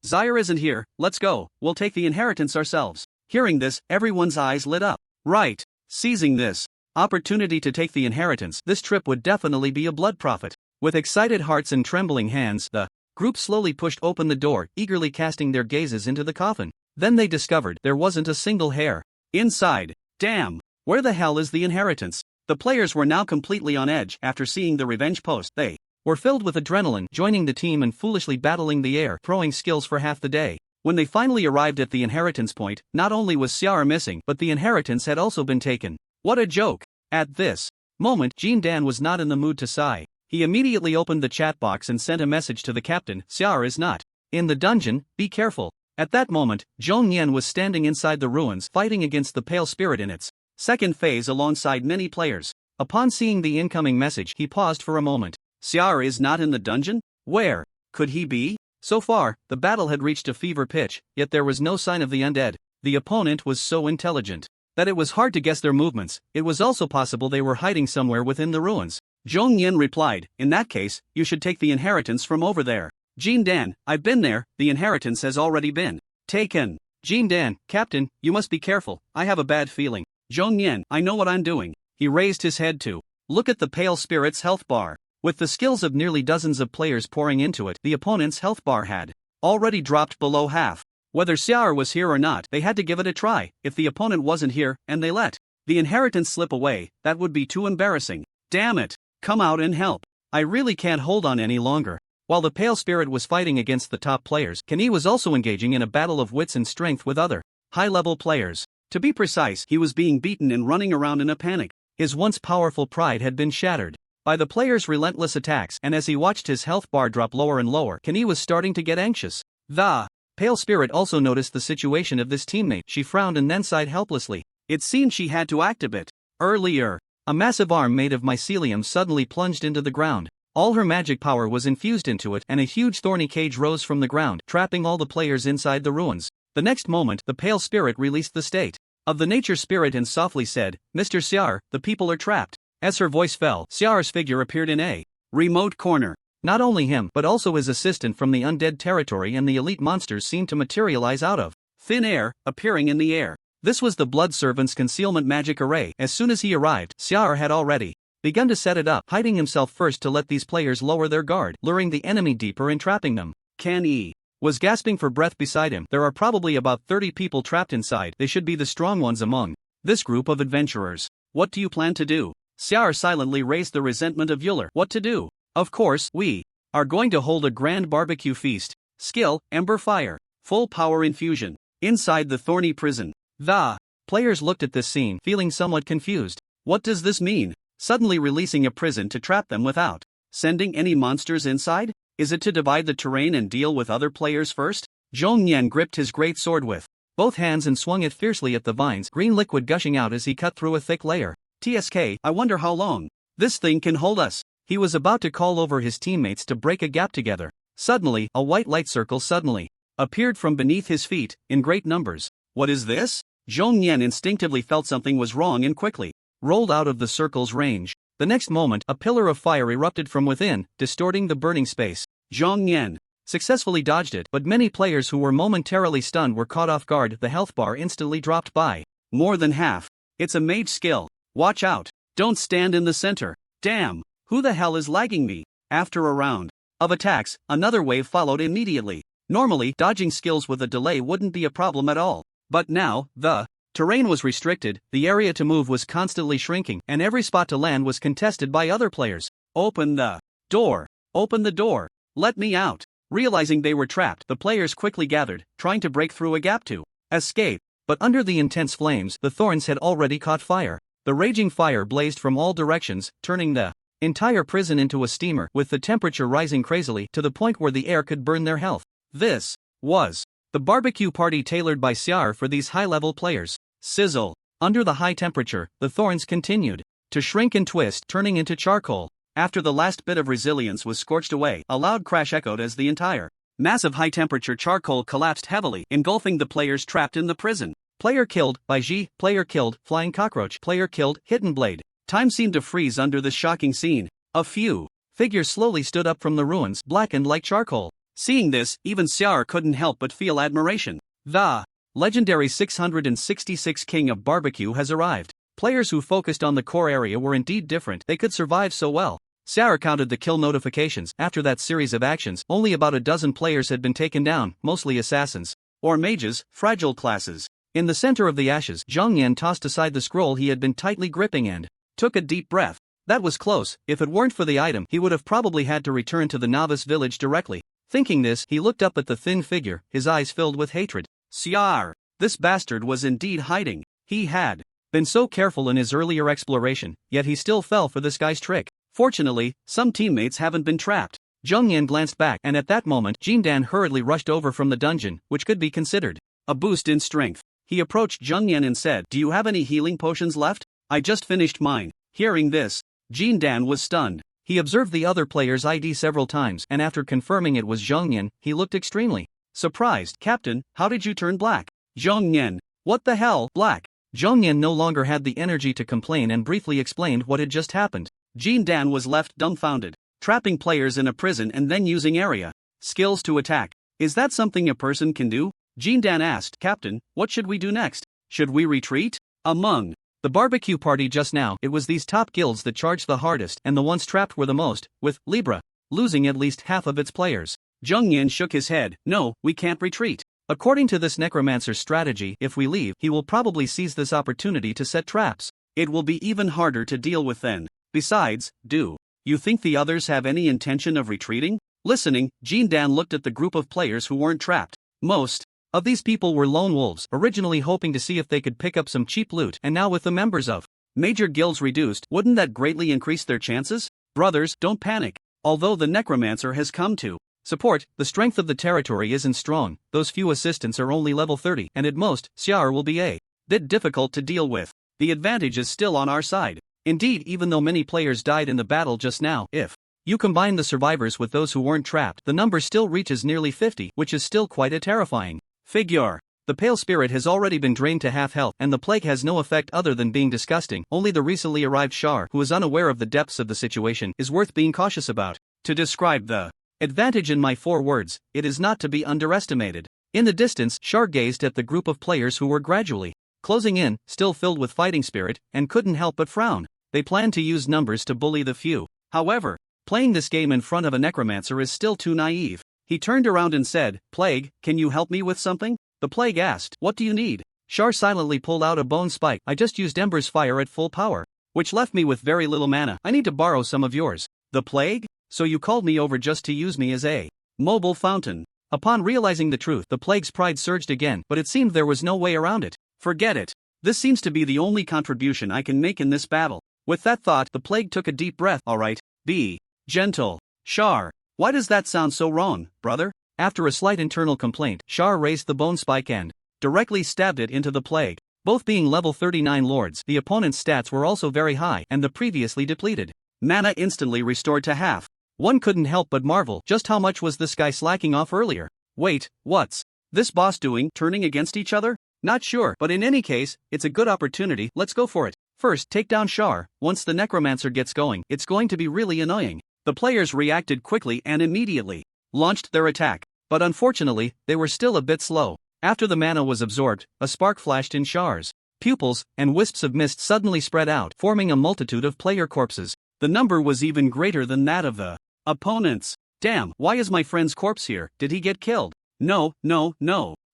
Zaire isn't here, let's go, we'll take the inheritance ourselves. Hearing this, everyone's eyes lit up. Right. Seizing this opportunity to take the inheritance, this trip would definitely be a blood profit. With excited hearts and trembling hands, the group slowly pushed open the door, eagerly casting their gazes into the coffin. Then they discovered there wasn't a single hair inside. Damn, where the hell is the inheritance? The players were now completely on edge after seeing the revenge post. They were filled with adrenaline, joining the team and foolishly battling the air, throwing skills for half the day. When they finally arrived at the inheritance point, not only was Xiar missing, but the inheritance had also been taken. What a joke! At this moment, Dan was not in the mood to sigh. He immediately opened the chat box and sent a message to the captain. Xiar is not in the dungeon, be careful. At that moment, Zhongyan was standing inside the ruins fighting against the pale spirit in its second phase alongside many players. Upon seeing the incoming message, he paused for a moment. Xiar is not in the dungeon? Where could he be? So far, the battle had reached a fever pitch, yet there was no sign of the undead. The opponent was so intelligent that it was hard to guess their movements. It was also possible they were hiding somewhere within the ruins. Zhongyan replied, in that case, you should take the inheritance from over there. Dan, I've been there, the inheritance has already been taken. Dan, Captain, you must be careful, I have a bad feeling. Zhongyan, I know what I'm doing. He raised his head to look at the pale spirit's health bar. With the skills of nearly dozens of players pouring into it, the opponent's health bar had already dropped below half. Whether Xiar was here or not, they had to give it a try. If the opponent wasn't here, and they let the inheritance slip away, that would be too embarrassing. Damn it! Come out and help. I really can't hold on any longer. While the pale spirit was fighting against the top players, Kenny was also engaging in a battle of wits and strength with other high-level players. To be precise, he was being beaten and running around in a panic. His once powerful pride had been shattered by the players' relentless attacks, and as he watched his health bar drop lower and lower, Kenny was starting to get anxious. The pale spirit also noticed the situation of this teammate. She frowned and then sighed helplessly. It seemed she had to act a bit earlier. A massive arm made of mycelium suddenly plunged into the ground. All her magic power was infused into it, and a huge thorny cage rose from the ground, trapping all the players inside the ruins. The next moment, the pale spirit released the state of the nature spirit and softly said, Mr. Xiar, the people are trapped. As her voice fell, Xiar's figure appeared in a remote corner. Not only him, but also his assistant from the undead territory and the elite monsters seemed to materialize out of thin air, appearing in the air. This was the Blood Servant's concealment magic array. As soon as he arrived, Xiar had already begun to set it up, hiding himself first to let these players lower their guard, luring the enemy deeper and trapping them. Kenny was gasping for breath beside him. There are probably about 30 people trapped inside. They should be the strong ones among this group of adventurers. What do you plan to do? Xiar silently raised the resentment of Euler. What to do? Of course, we are going to hold a grand barbecue feast. Skill, Ember Fire, full power infusion, inside the thorny prison. The players looked at this scene, feeling somewhat confused. What does this mean? Suddenly releasing a prison to trap them without sending any monsters inside? Is it to divide the terrain and deal with other players first? Zhongyan gripped his great sword with both hands and swung it fiercely at the vines, green liquid gushing out as he cut through a thick layer. TSK, I wonder how long this thing can hold us. He was about to call over his teammates to break a gap together. Suddenly, a white light circle suddenly appeared from beneath his feet, in great numbers. What is this? Zhongyan instinctively felt something was wrong and quickly rolled out of the circle's range. The next moment, a pillar of fire erupted from within, distorting the burning space. Zhongyan successfully dodged it, but many players who were momentarily stunned were caught off guard. The health bar instantly dropped by more than half. It's a mage skill. Watch out. Don't stand in the center. Damn, who the hell is lagging me? After a round of attacks, another wave followed immediately. Normally, dodging skills with a delay wouldn't be a problem at all. But now, the terrain was restricted, the area to move was constantly shrinking, and every spot to land was contested by other players. Open the door. Open the door. Let me out. Realizing they were trapped, the players quickly gathered, trying to break through a gap to escape. But under the intense flames, the thorns had already caught fire. The raging fire blazed from all directions, turning the entire prison into a steamer, with the temperature rising crazily to the point where the air could burn their health. This was the barbecue party tailored by Xiar for these high-level players. Sizzle. Under the high temperature, the thorns continued to shrink and twist, turning into charcoal. After the last bit of resilience was scorched away, a loud crash echoed as the entire massive high-temperature charcoal collapsed heavily, engulfing the players trapped in the prison. Player killed, by Ji. Player killed, flying cockroach. Player killed, hidden blade. Time seemed to freeze under this shocking scene. A few figures slowly stood up from the ruins, blackened like charcoal. Seeing this, even Xiar couldn't help but feel admiration. The legendary 666 King of Barbecue has arrived. Players who focused on the core area were indeed different. They could survive so well. Xiar counted the kill notifications. After that series of actions, only about a dozen players had been taken down, mostly assassins or mages, fragile classes. In the center of the ashes, Zhang Yan tossed aside the scroll he had been tightly gripping and took a deep breath. That was close. If it weren't for the item, he would have probably had to return to the novice village directly. Thinking this, he looked up at the thin figure, his eyes filled with hatred. Xiar! This bastard was indeed hiding. He had been so careful in his earlier exploration, yet he still fell for this guy's trick. Fortunately, some teammates haven't been trapped. Zhang Yan glanced back, and at that moment, Jindan hurriedly rushed over from the dungeon, which could be considered a boost in strength. He approached Zhang Yan and said, "Do you have any healing potions left? I just finished mine." Hearing this, Jindan was stunned. He observed the other player's ID several times, and after confirming it was Zhang Yan, he looked extremely surprised. "Captain, how did you turn black?" Zhang Yan. "What the hell, black?" Zhang Yan no longer had the energy to complain and briefly explained what had just happened. Jindan was left dumbfounded. Trapping players in a prison and then using area skills to attack. Is that something a person can do? Jindan asked. "Captain, what should we do next? Should we retreat?" Among the barbecue party just now, it was these top guilds that charged the hardest, and the ones trapped were the most, with Libra losing at least half of its players. Zhang Yan shook his head. "No, we can't retreat. According to this necromancer's strategy, if we leave, he will probably seize this opportunity to set traps. It will be even harder to deal with then. Besides, do you think the others have any intention of retreating?" Listening, Jindan looked at the group of players who weren't trapped. Most of these people were lone wolves, originally hoping to see if they could pick up some cheap loot, and now with the members of major guilds reduced, wouldn't that greatly increase their chances? Brothers, don't panic. Although the necromancer has come to support, the strength of the territory isn't strong. Those few assistants are only level 30, and at most, Xiar will be a bit difficult to deal with. The advantage is still on our side. Indeed, even though many players died in the battle just now, if you combine the survivors with those who weren't trapped, the number still reaches nearly 50, which is still quite a terrifying figure. The pale spirit has already been drained to half health, and the plague has no effect other than being disgusting. Only the recently arrived Shar, who is unaware of the depths of the situation, is worth being cautious about. To describe the advantage in my 4 words, it is not to be underestimated. In the distance, Shar gazed at the group of players who were gradually closing in, still filled with fighting spirit, and couldn't help but frown. They planned to use numbers to bully the few. However, playing this game in front of a necromancer is still too naive. He turned around and said, "Plague, can you help me with something?" The plague asked, "What do you need?" Shar silently pulled out a bone spike. "I just used Ember's fire at full power, which left me with very little mana. I need to borrow some of yours." The plague? "So you called me over just to use me as a mobile fountain?" Upon realizing the truth, the plague's pride surged again, but it seemed there was no way around it. "Forget it. This seems to be the only contribution I can make in this battle." With that thought, the plague took a deep breath. "Alright, be gentle. Shar, why does that sound so wrong, brother?" After a slight internal complaint, Shar raised the bone spike and directly stabbed it into the plague. Both being level 39 lords, the opponent's stats were also very high, and the previously depleted mana instantly restored to half. One couldn't help but marvel, just how much was this guy slacking off earlier? Wait, what's this boss doing, turning against each other? Not sure, but in any case, it's a good opportunity, let's go for it. First, take down Shar. Once the necromancer gets going, it's going to be really annoying. The players reacted quickly and immediately launched their attack, but unfortunately, they were still a bit slow. After the mana was absorbed, a spark flashed in Shar's pupils, and wisps of mist suddenly spread out, forming a multitude of player corpses. The number was even greater than that of the opponents. Damn, why is my friend's corpse here? Did he get killed? No.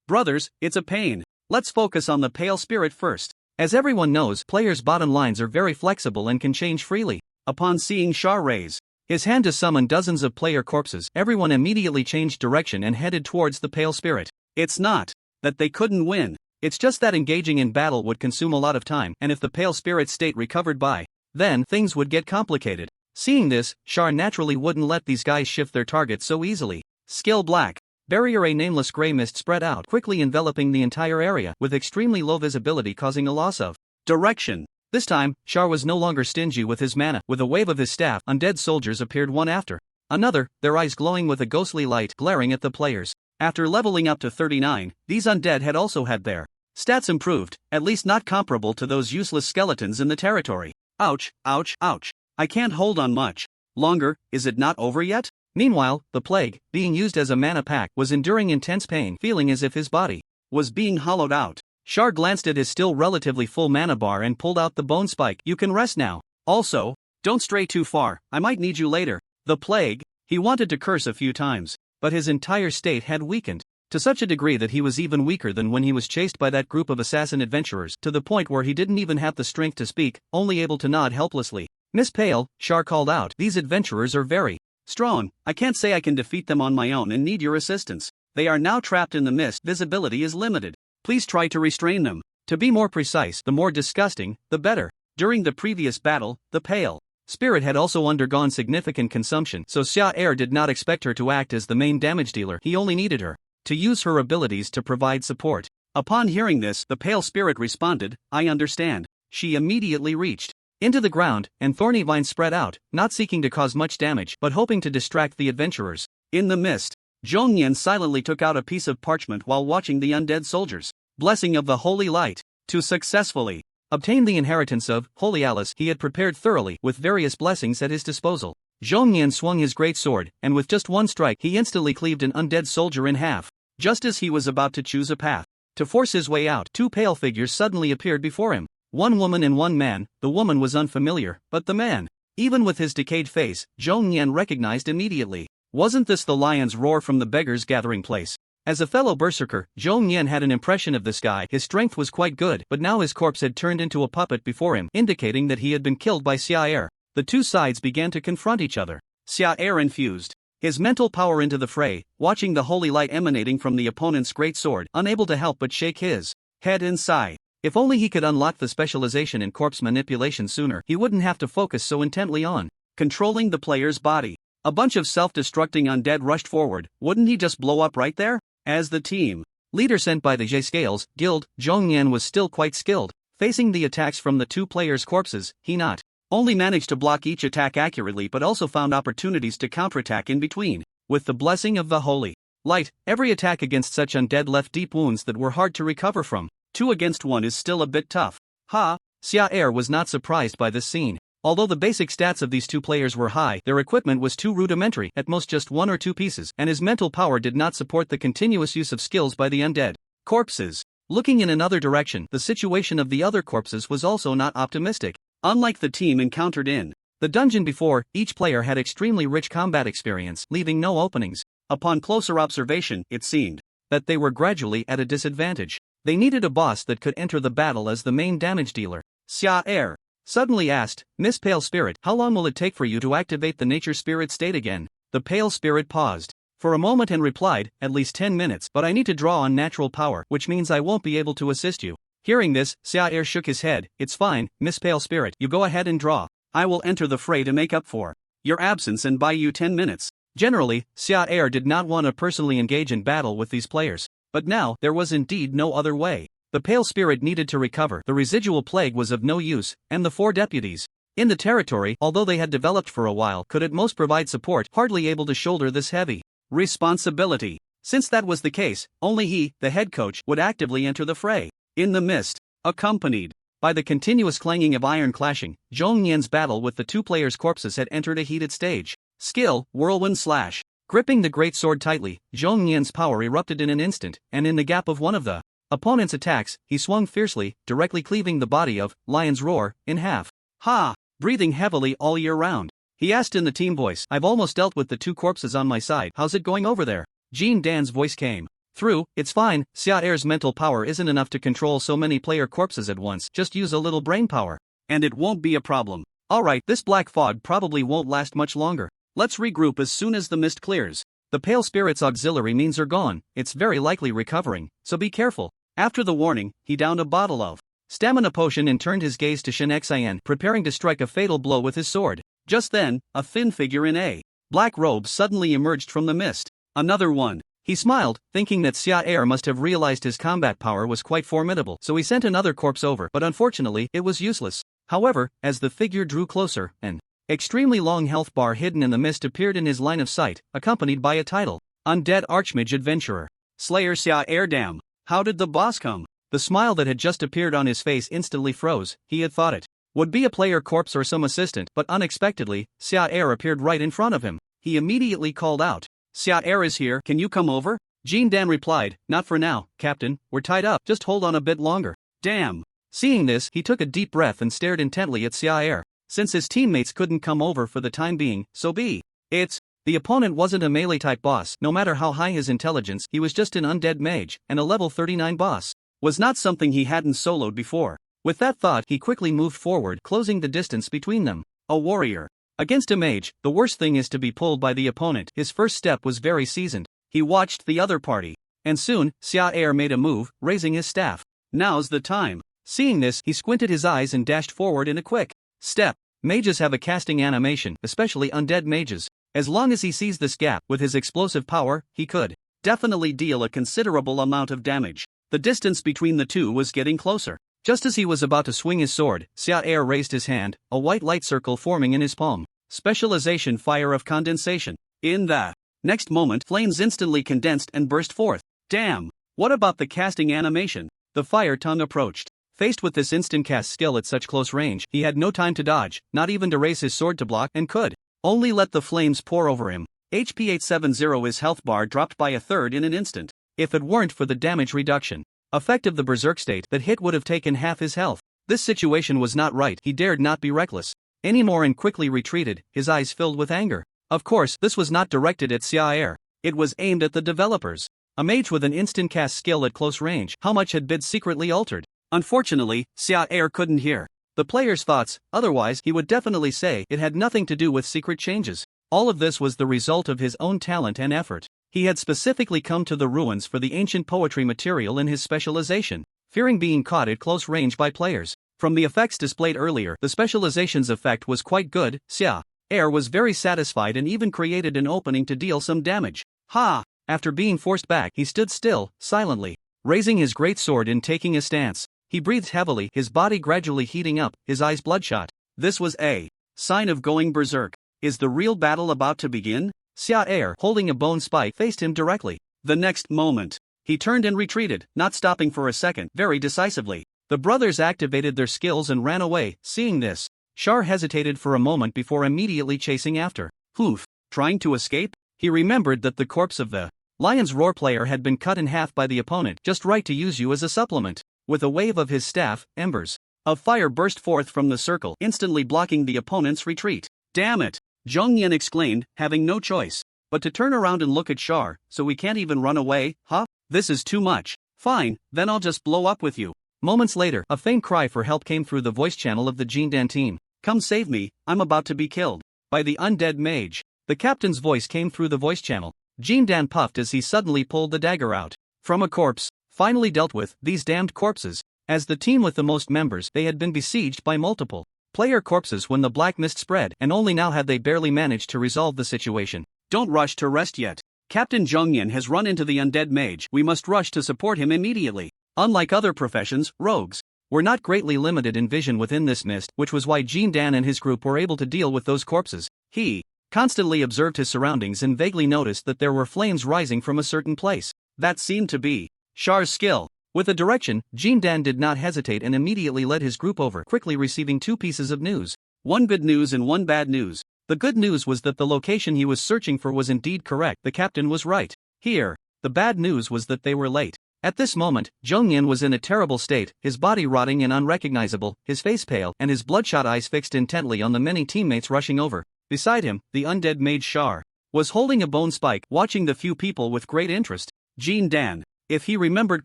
Brothers, it's a pain. Let's focus on the pale spirit first. As everyone knows, players' bottom lines are very flexible and can change freely. Upon seeing Shar raise his hand to summon dozens of player corpses. Everyone immediately changed direction and headed towards the pale spirit. It's not that they couldn't win. It's just that engaging in battle would consume a lot of time, and if the pale spirit's state recovered by then, things would get complicated. Seeing this, Char naturally wouldn't let these guys shift their targets so easily. Skill black. Barrier. A nameless gray mist spread out, quickly enveloping the entire area, with extremely low visibility causing a loss of direction. This time, Char was no longer stingy with his mana. With a wave of his staff, undead soldiers appeared one after another, their eyes glowing with a ghostly light glaring at the players. After leveling up to 39, these undead had also had their stats improved, at least not comparable to those useless skeletons in the territory. Ouch, ouch, ouch. I can't hold on much longer. Is it not over yet? Meanwhile, the plague, being used as a mana pack, was enduring intense pain, feeling as if his body was being hollowed out. Char glanced at his still relatively full mana bar and pulled out the bone spike. You can rest now. Also, don't stray too far, I might need you later. The plague, he wanted to curse a few times, but his entire state had weakened to such a degree that he was even weaker than when he was chased by that group of assassin adventurers, to the point where he didn't even have the strength to speak, only able to nod helplessly. Miss Pale, Char called out. These adventurers are very strong. I can't say I can defeat them on my own and need your assistance. They are now trapped in the mist. Visibility is limited. Please try to restrain them. To be more precise, the more disgusting, the better. During the previous battle, the pale spirit had also undergone significant consumption, so Xia Er did not expect her to act as the main damage dealer. He only needed her to use her abilities to provide support. Upon hearing this, the pale spirit responded, I understand. She immediately reached into the ground, and thorny vines spread out, not seeking to cause much damage but hoping to distract the adventurers. In the mist, Zhongyan silently took out a piece of parchment while watching the undead soldiers' blessing of the holy light. To successfully obtain the inheritance of Holy Alice, he had prepared thoroughly, with various blessings at his disposal. Zhongyan swung his great sword, and with just one strike he instantly cleaved an undead soldier in half. Just as he was about to choose a path to force his way out, two pale figures suddenly appeared before him. One woman and one man. The woman was unfamiliar, but the man, even with his decayed face, Zhongyan recognized immediately. Wasn't this the lion's roar from the beggars' gathering place? As a fellow berserker, Zhongyan had an impression of this guy. His strength was quite good, but now his corpse had turned into a puppet before him, indicating that he had been killed by Xia Er. The two sides began to confront each other. Xia Er infused his mental power into the fray, watching the holy light emanating from the opponent's great sword, unable to help but shake his head and sigh. If only he could unlock the specialization in corpse manipulation sooner, he wouldn't have to focus so intently on controlling the player's body. A bunch of self-destructing undead rushed forward. Wouldn't he just blow up right there? As the team leader sent by the J Scales Guild, Zhongyan was still quite skilled. Facing the attacks from the two players' corpses, he not only managed to block each attack accurately but also found opportunities to counterattack in between. With the blessing of the holy light, every attack against such undead left deep wounds that were hard to recover from. 2 against 1 is still a bit tough. Ha! Xia Er was not surprised by this scene. Although the basic stats of these two players were high, their equipment was too rudimentary, at most just 1 or 2 pieces, and his mental power did not support the continuous use of skills by the undead corpses. Looking in another direction, the situation of the other corpses was also not optimistic. Unlike the team encountered in the dungeon before, each player had extremely rich combat experience, leaving no openings. Upon closer observation, it seemed that they were gradually at a disadvantage. They needed a boss that could enter the battle as the main damage dealer. Xia Er suddenly asked, Miss Pale Spirit, how long will it take for you to activate the nature spirit state again? The Pale Spirit paused for a moment and replied, at least 10 minutes, but I need to draw on natural power, which means I won't be able to assist you. Hearing this, Xia Er shook his head. It's fine, Miss Pale Spirit, you go ahead and draw. I will enter the fray to make up for your absence and buy you 10 minutes. Generally, Xia Er did not want to personally engage in battle with these players. But now, there was indeed no other way. The pale spirit needed to recover, the residual plague was of no use, and the 4 deputies in the territory, although they had developed for a while, could at most provide support, hardly able to shoulder this heavy responsibility. Since that was the case, only he, the head coach, would actively enter the fray. In the mist, accompanied by the continuous clanging of iron clashing, Zhongyan's battle with the two players' corpses had entered a heated stage. Skill, Whirlwind Slash. Gripping the great sword tightly, Zhongyan's power erupted in an instant, and in the gap of one of the opponent's attacks, he swung fiercely, directly cleaving the body of Lion's Roar in half. Ha! Breathing heavily all year round, he asked in the team voice. I've almost dealt with the 2 corpses on my side. How's it going over there? Jean Dan's voice came through. It's fine, Xia Er's mental power isn't enough to control so many player corpses at once. Just use a little brain power, and it won't be a problem. Alright, this black fog probably won't last much longer. Let's regroup as soon as the mist clears. The Pale Spirit's auxiliary means are gone, it's very likely recovering, so be careful. After the warning, he downed a bottle of stamina potion and turned his gaze to Shin Xian, preparing to strike a fatal blow with his sword. Just then, a thin figure in a black robe suddenly emerged from the mist. Another one. He smiled, thinking that Xia Er must have realized his combat power was quite formidable, so he sent another corpse over, but unfortunately, it was useless. However, as the figure drew closer, an extremely long health bar hidden in the mist appeared in his line of sight, accompanied by a title. Undead Archmage Adventurer. Slayer Xia Er. Damn. How did the boss come? The smile that had just appeared on his face instantly froze. He had thought it would be a player corpse or some assistant, but unexpectedly, Xia Er appeared right in front of him. He immediately called out, "Xia Er is here, can you come over?" Jin Dan replied, "Not for now, Captain, we're tied up, just hold on a bit longer." Damn. Seeing this, he took a deep breath and stared intently at Xia Er. Since his teammates couldn't come over for the time being, so be it. The opponent wasn't a melee-type boss. No matter how high his intelligence, he was just an undead mage, and a level 39 boss was not something he hadn't soloed before. With that thought, he quickly moved forward, closing the distance between them. A warrior against a mage, the worst thing is to be pulled by the opponent. His first step was very seasoned. He watched the other party, and soon, Xia Er made a move, raising his staff. Now's the time. Seeing this, he squinted his eyes and dashed forward in a quick step. Mages have a casting animation, especially undead mages. As long as he sees this gap, with his explosive power, he could definitely deal a considerable amount of damage. The distance between the two was getting closer. Just as he was about to swing his sword, Xia Er raised his hand, a white light circle forming in his palm. Specialization Fire of Condensation. In the next moment, flames instantly condensed and burst forth. Damn! What about the casting animation? The fire tongue approached. Faced with this instant cast skill at such close range, he had no time to dodge, not even to raise his sword to block, and could only let the flames pour over him. HP 870. His health bar dropped by a third in an instant. If it weren't for the damage reduction effect of the berserk state, that hit would have taken half his health. This situation was not right. He dared not be reckless anymore and quickly retreated, his eyes filled with anger. Of course, this was not directed at Xia Er. It was aimed at the developers. A mage with an instant cast skill at close range. How much had been secretly altered? Unfortunately, Xia Er couldn't hear the player's thoughts, otherwise he would definitely say it had nothing to do with secret changes. All of this was the result of his own talent and effort. He had specifically come to the ruins for the ancient poetry material in his specialization, fearing being caught at close range by players. From the effects displayed earlier, the specialization's effect was quite good. Xia Er was very satisfied and even created an opening to deal some damage. Ha! After being forced back, he stood still, silently, raising his great sword and taking a stance. He breathed heavily, his body gradually heating up, his eyes bloodshot. This was a sign of going berserk. Is the real battle about to begin? Xia Er, holding a bone spike, faced him directly. The next moment, he turned and retreated, not stopping for a second, very decisively. The brothers activated their skills and ran away. Seeing this, Char hesitated for a moment before immediately chasing after. Hoof. Trying to escape? He remembered that the corpse of the Lion's Roar player had been cut in half by the opponent, just right to use you as a supplement. With a wave of his staff, embers of fire burst forth from the circle, instantly blocking the opponent's retreat. Damn it! Zhong Yan exclaimed, having no choice but to turn around and look at Char. So we can't even run away, huh? This is too much. Fine, then I'll just blow up with you. Moments later, a faint cry for help came through the voice channel of the Jindan team. Come save me, I'm about to be killed by the undead mage. The captain's voice came through the voice channel. Jindan puffed as he suddenly pulled the dagger out from a corpse. Finally dealt with, these damned corpses. As the team with the most members, they had been besieged by multiple player corpses when the black mist spread, and only now had they barely managed to resolve the situation. Don't rush to rest yet. Captain Zhongyan has run into the undead mage. We must rush to support him immediately. Unlike other professions, rogues were not greatly limited in vision within this mist, which was why Jin Dan and his group were able to deal with those corpses. He constantly observed his surroundings and vaguely noticed that there were flames rising from a certain place. That seemed to be Char's skill. With a direction, Jin Dan did not hesitate and immediately led his group over, quickly receiving two pieces of news. One good news and one bad news. The good news was that the location he was searching for was indeed correct. The captain was right. Here. The bad news was that they were late. At this moment, Zhongyan was in a terrible state, his body rotting and unrecognizable, his face pale, and his bloodshot eyes fixed intently on the many teammates rushing over. Beside him, the undead mage Char was holding a bone spike, watching the few people with great interest. Jin Dan. If he remembered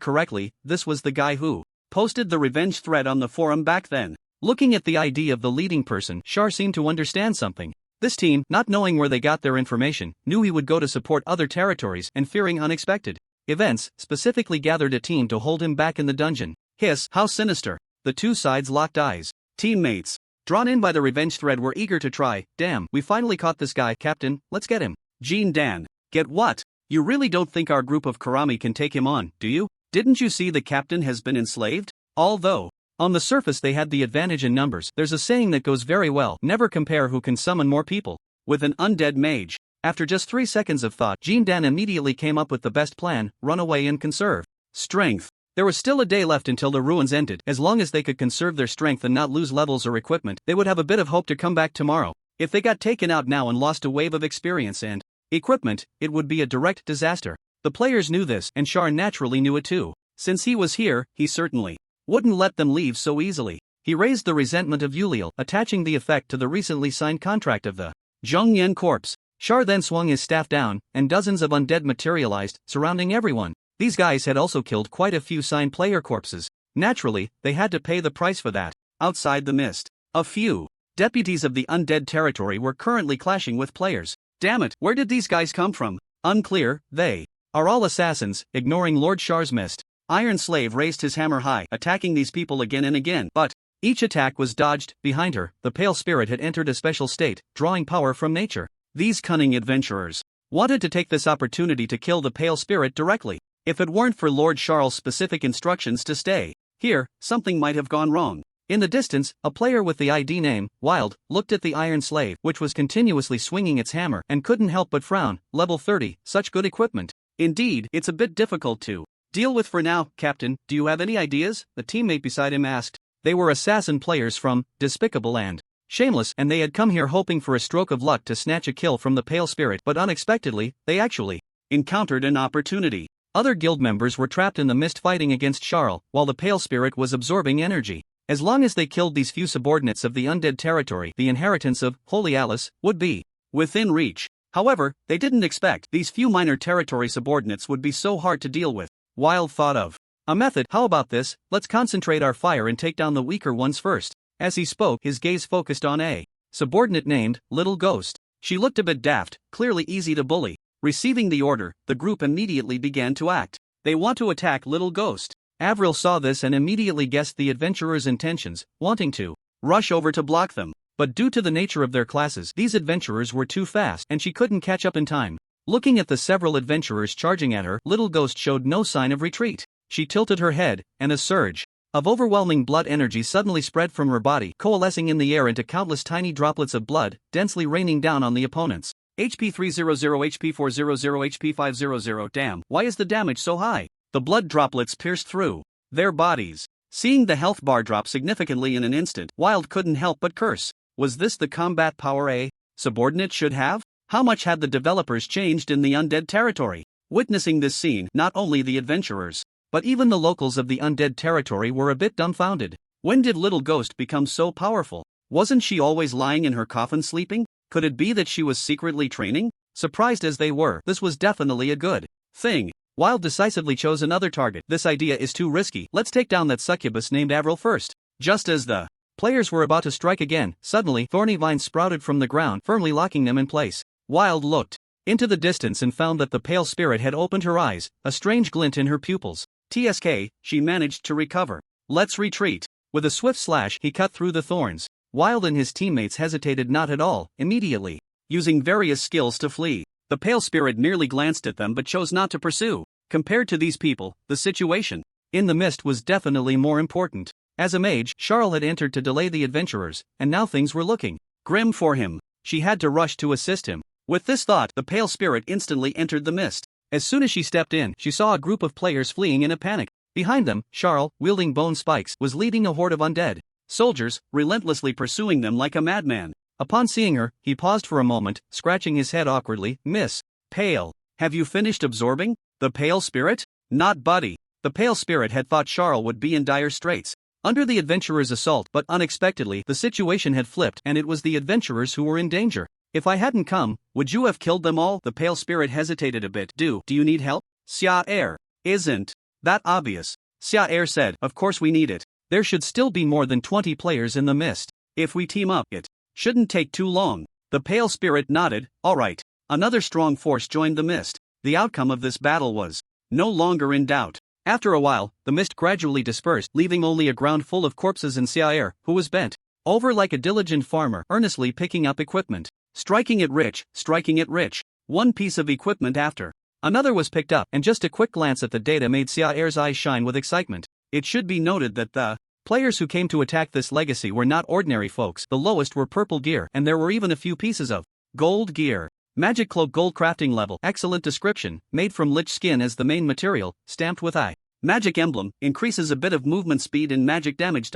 correctly, this was the guy who posted the revenge thread on the forum back then. Looking at the ID of the leading person, Char seemed to understand something. This team, not knowing where they got their information, knew he would go to support other territories and fearing unexpected events, specifically gathered a team to hold him back in the dungeon. Hiss, how sinister. The two sides locked eyes. Teammates, drawn in by the revenge thread, were eager to try. Damn, we finally caught this guy, Captain, let's get him. Jean Dan, get what? You really don't think our group of Karami can take him on, do you? Didn't you see the captain has been enslaved? Although on the surface they had the advantage in numbers, there's a saying that goes very well: never compare who can summon more people with an undead mage. After just 3 seconds of thought, Jean Dan immediately came up with the best plan: run away and conserve strength. There was still a day left until the ruins ended. As long as they could conserve their strength and not lose levels or equipment, they would have a bit of hope to come back tomorrow. If they got taken out now and lost a wave of experience and equipment, it would be a direct disaster. The players knew this, and Char naturally knew it too. Since he was here, he certainly wouldn't let them leave so easily. He raised the resentment of Yuliel, attaching the effect to the recently signed contract of the Zhongyan corpse. Char then swung his staff down, and dozens of undead materialized, surrounding everyone. These guys had also killed quite a few signed player corpses. Naturally, they had to pay the price for that. Outside the mist, a few deputies of the undead territory were currently clashing with players. Damn it, where did these guys come from? Unclear. They are all assassins, ignoring Lord Char's mist. Iron Slave raised his hammer high, attacking these people again and again, but each attack was dodged. Behind her, the Pale Spirit had entered a special state, drawing power from nature. These cunning adventurers wanted to take this opportunity to kill the Pale Spirit directly. If it weren't for Lord Charles' specific instructions to stay here, something might have gone wrong. In the distance, a player with the ID name Wild looked at the Iron Slave, which was continuously swinging its hammer, and couldn't help but frown. Level 30, such good equipment. Indeed, it's a bit difficult to deal with for now, Captain. Do you have any ideas? The teammate beside him asked. They were assassin players from Despicable and Shameless, and they had come here hoping for a stroke of luck to snatch a kill from the Pale Spirit, but unexpectedly, they actually encountered an opportunity. Other guild members were trapped in the mist fighting against Charles, while the Pale Spirit was absorbing energy. As long as they killed these few subordinates of the undead territory, the inheritance of Holy Alice would be within reach. However, they didn't expect these few minor territory subordinates would be so hard to deal with. Wild thought of a method. How about this? Let's concentrate our fire and take down the weaker ones first. As he spoke, his gaze focused on a subordinate named Little Ghost. She looked a bit daft, clearly easy to bully. Receiving the order, the group immediately began to act. They want to attack Little Ghost. Avril saw this and immediately guessed the adventurers' intentions, wanting to rush over to block them. But due to the nature of their classes, these adventurers were too fast and she couldn't catch up in time. Looking at the several adventurers charging at her, Little Ghost showed no sign of retreat. She tilted her head, and a surge of overwhelming blood energy suddenly spread from her body, coalescing in the air into countless tiny droplets of blood, densely raining down on the opponents. HP 300, HP 400, HP 500. Damn, why is the damage so high? The blood droplets pierced through their bodies. Seeing the health bar drop significantly in an instant, Wild couldn't help but curse. Was this the combat power a subordinate should have? How much had the developers changed in the undead territory? Witnessing this scene, not only the adventurers, but even the locals of the undead territory were a bit dumbfounded. When did Little Ghost become so powerful? Wasn't she always lying in her coffin sleeping? Could it be that she was secretly training? Surprised as they were, this was definitely a good thing. Wild decisively chose another target. This idea is too risky. Let's take down that succubus named Avril first. Just as the players were about to strike again, suddenly thorny vines sprouted from the ground, firmly locking them in place. Wild looked into the distance and found that the Pale Spirit had opened her eyes, a strange glint in her pupils. TSK, she managed to recover. Let's retreat. With a swift slash, he cut through the thorns. Wild and his teammates hesitated not at all, immediately using various skills to flee. The Pale Spirit merely glanced at them but chose not to pursue. Compared to these people, the situation in the mist was definitely more important. As a mage, Charles had entered to delay the adventurers, and now things were looking grim for him. She had to rush to assist him. With this thought, the Pale Spirit instantly entered the mist. As soon as she stepped in, she saw a group of players fleeing in a panic. Behind them, Charles, wielding bone spikes, was leading a horde of undead soldiers, relentlessly pursuing them like a madman. Upon seeing her, he paused for a moment, scratching his head awkwardly. Miss Pale, have you finished absorbing the Pale Spirit? Not Buddy. The Pale Spirit had thought Charles would be in dire straits under the adventurers' assault, but unexpectedly, the situation had flipped and it was the adventurers who were in danger. If I hadn't come, would you have killed them all? The Pale Spirit hesitated a bit. Do you need help? Xia Air. Isn't that obvious? Xia Air said, of course we need it. There should still be more than 20 players in the mist. If we team up, it shouldn't take too long. The pale spirit nodded. Alright. Another strong force joined the mist. The outcome of this battle was no longer in doubt. After a while, the mist gradually dispersed, leaving only a ground full of corpses and Siaer, who was bent over like a diligent farmer, earnestly picking up equipment. Striking it rich, striking it rich. One piece of equipment after another was picked up, and just a quick glance at the data made Siaer's eyes shine with excitement. It should be noted that the players who came to attack this legacy were not ordinary folks. The lowest were purple gear, and there were even a few pieces of gold gear. Magic cloak gold crafting level, excellent description, made from lich skin as the main material, stamped with I. Magic emblem, increases a bit of movement speed and magic damage.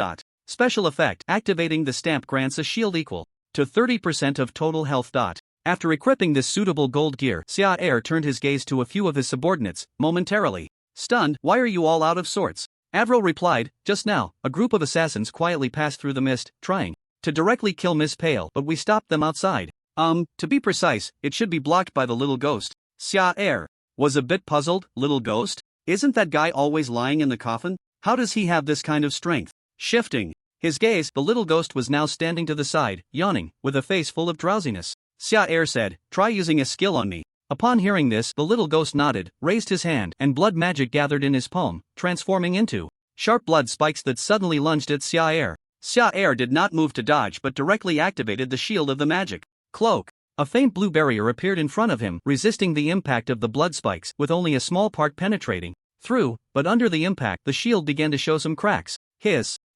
Special effect, activating the stamp grants a shield equal to 30% of total health. After equipping this suitable gold gear, Siaer turned his gaze to a few of his subordinates, momentarily stunned. Why are you all out of sorts? Avril replied, just now, a group of assassins quietly passed through the mist, trying to directly kill Miss Pale, but we stopped them outside. To be precise, it should be blocked by the little ghost. Siaer was a bit puzzled. Little ghost? Isn't that guy always lying in the coffin? How does he have this kind of strength? Shifting his gaze, the little ghost was now standing to the side, yawning, with a face full of drowsiness. Siaer said, try using a skill on me. Upon hearing this, the little ghost nodded, raised his hand, and blood magic gathered in his palm, transforming into sharp blood spikes that suddenly lunged at Siaer. Siaer did not move to dodge but directly activated the shield of the magic cloak. A faint blue barrier appeared in front of him, resisting the impact of the blood spikes, with only a small part penetrating through, but under the impact the shield began to show some cracks.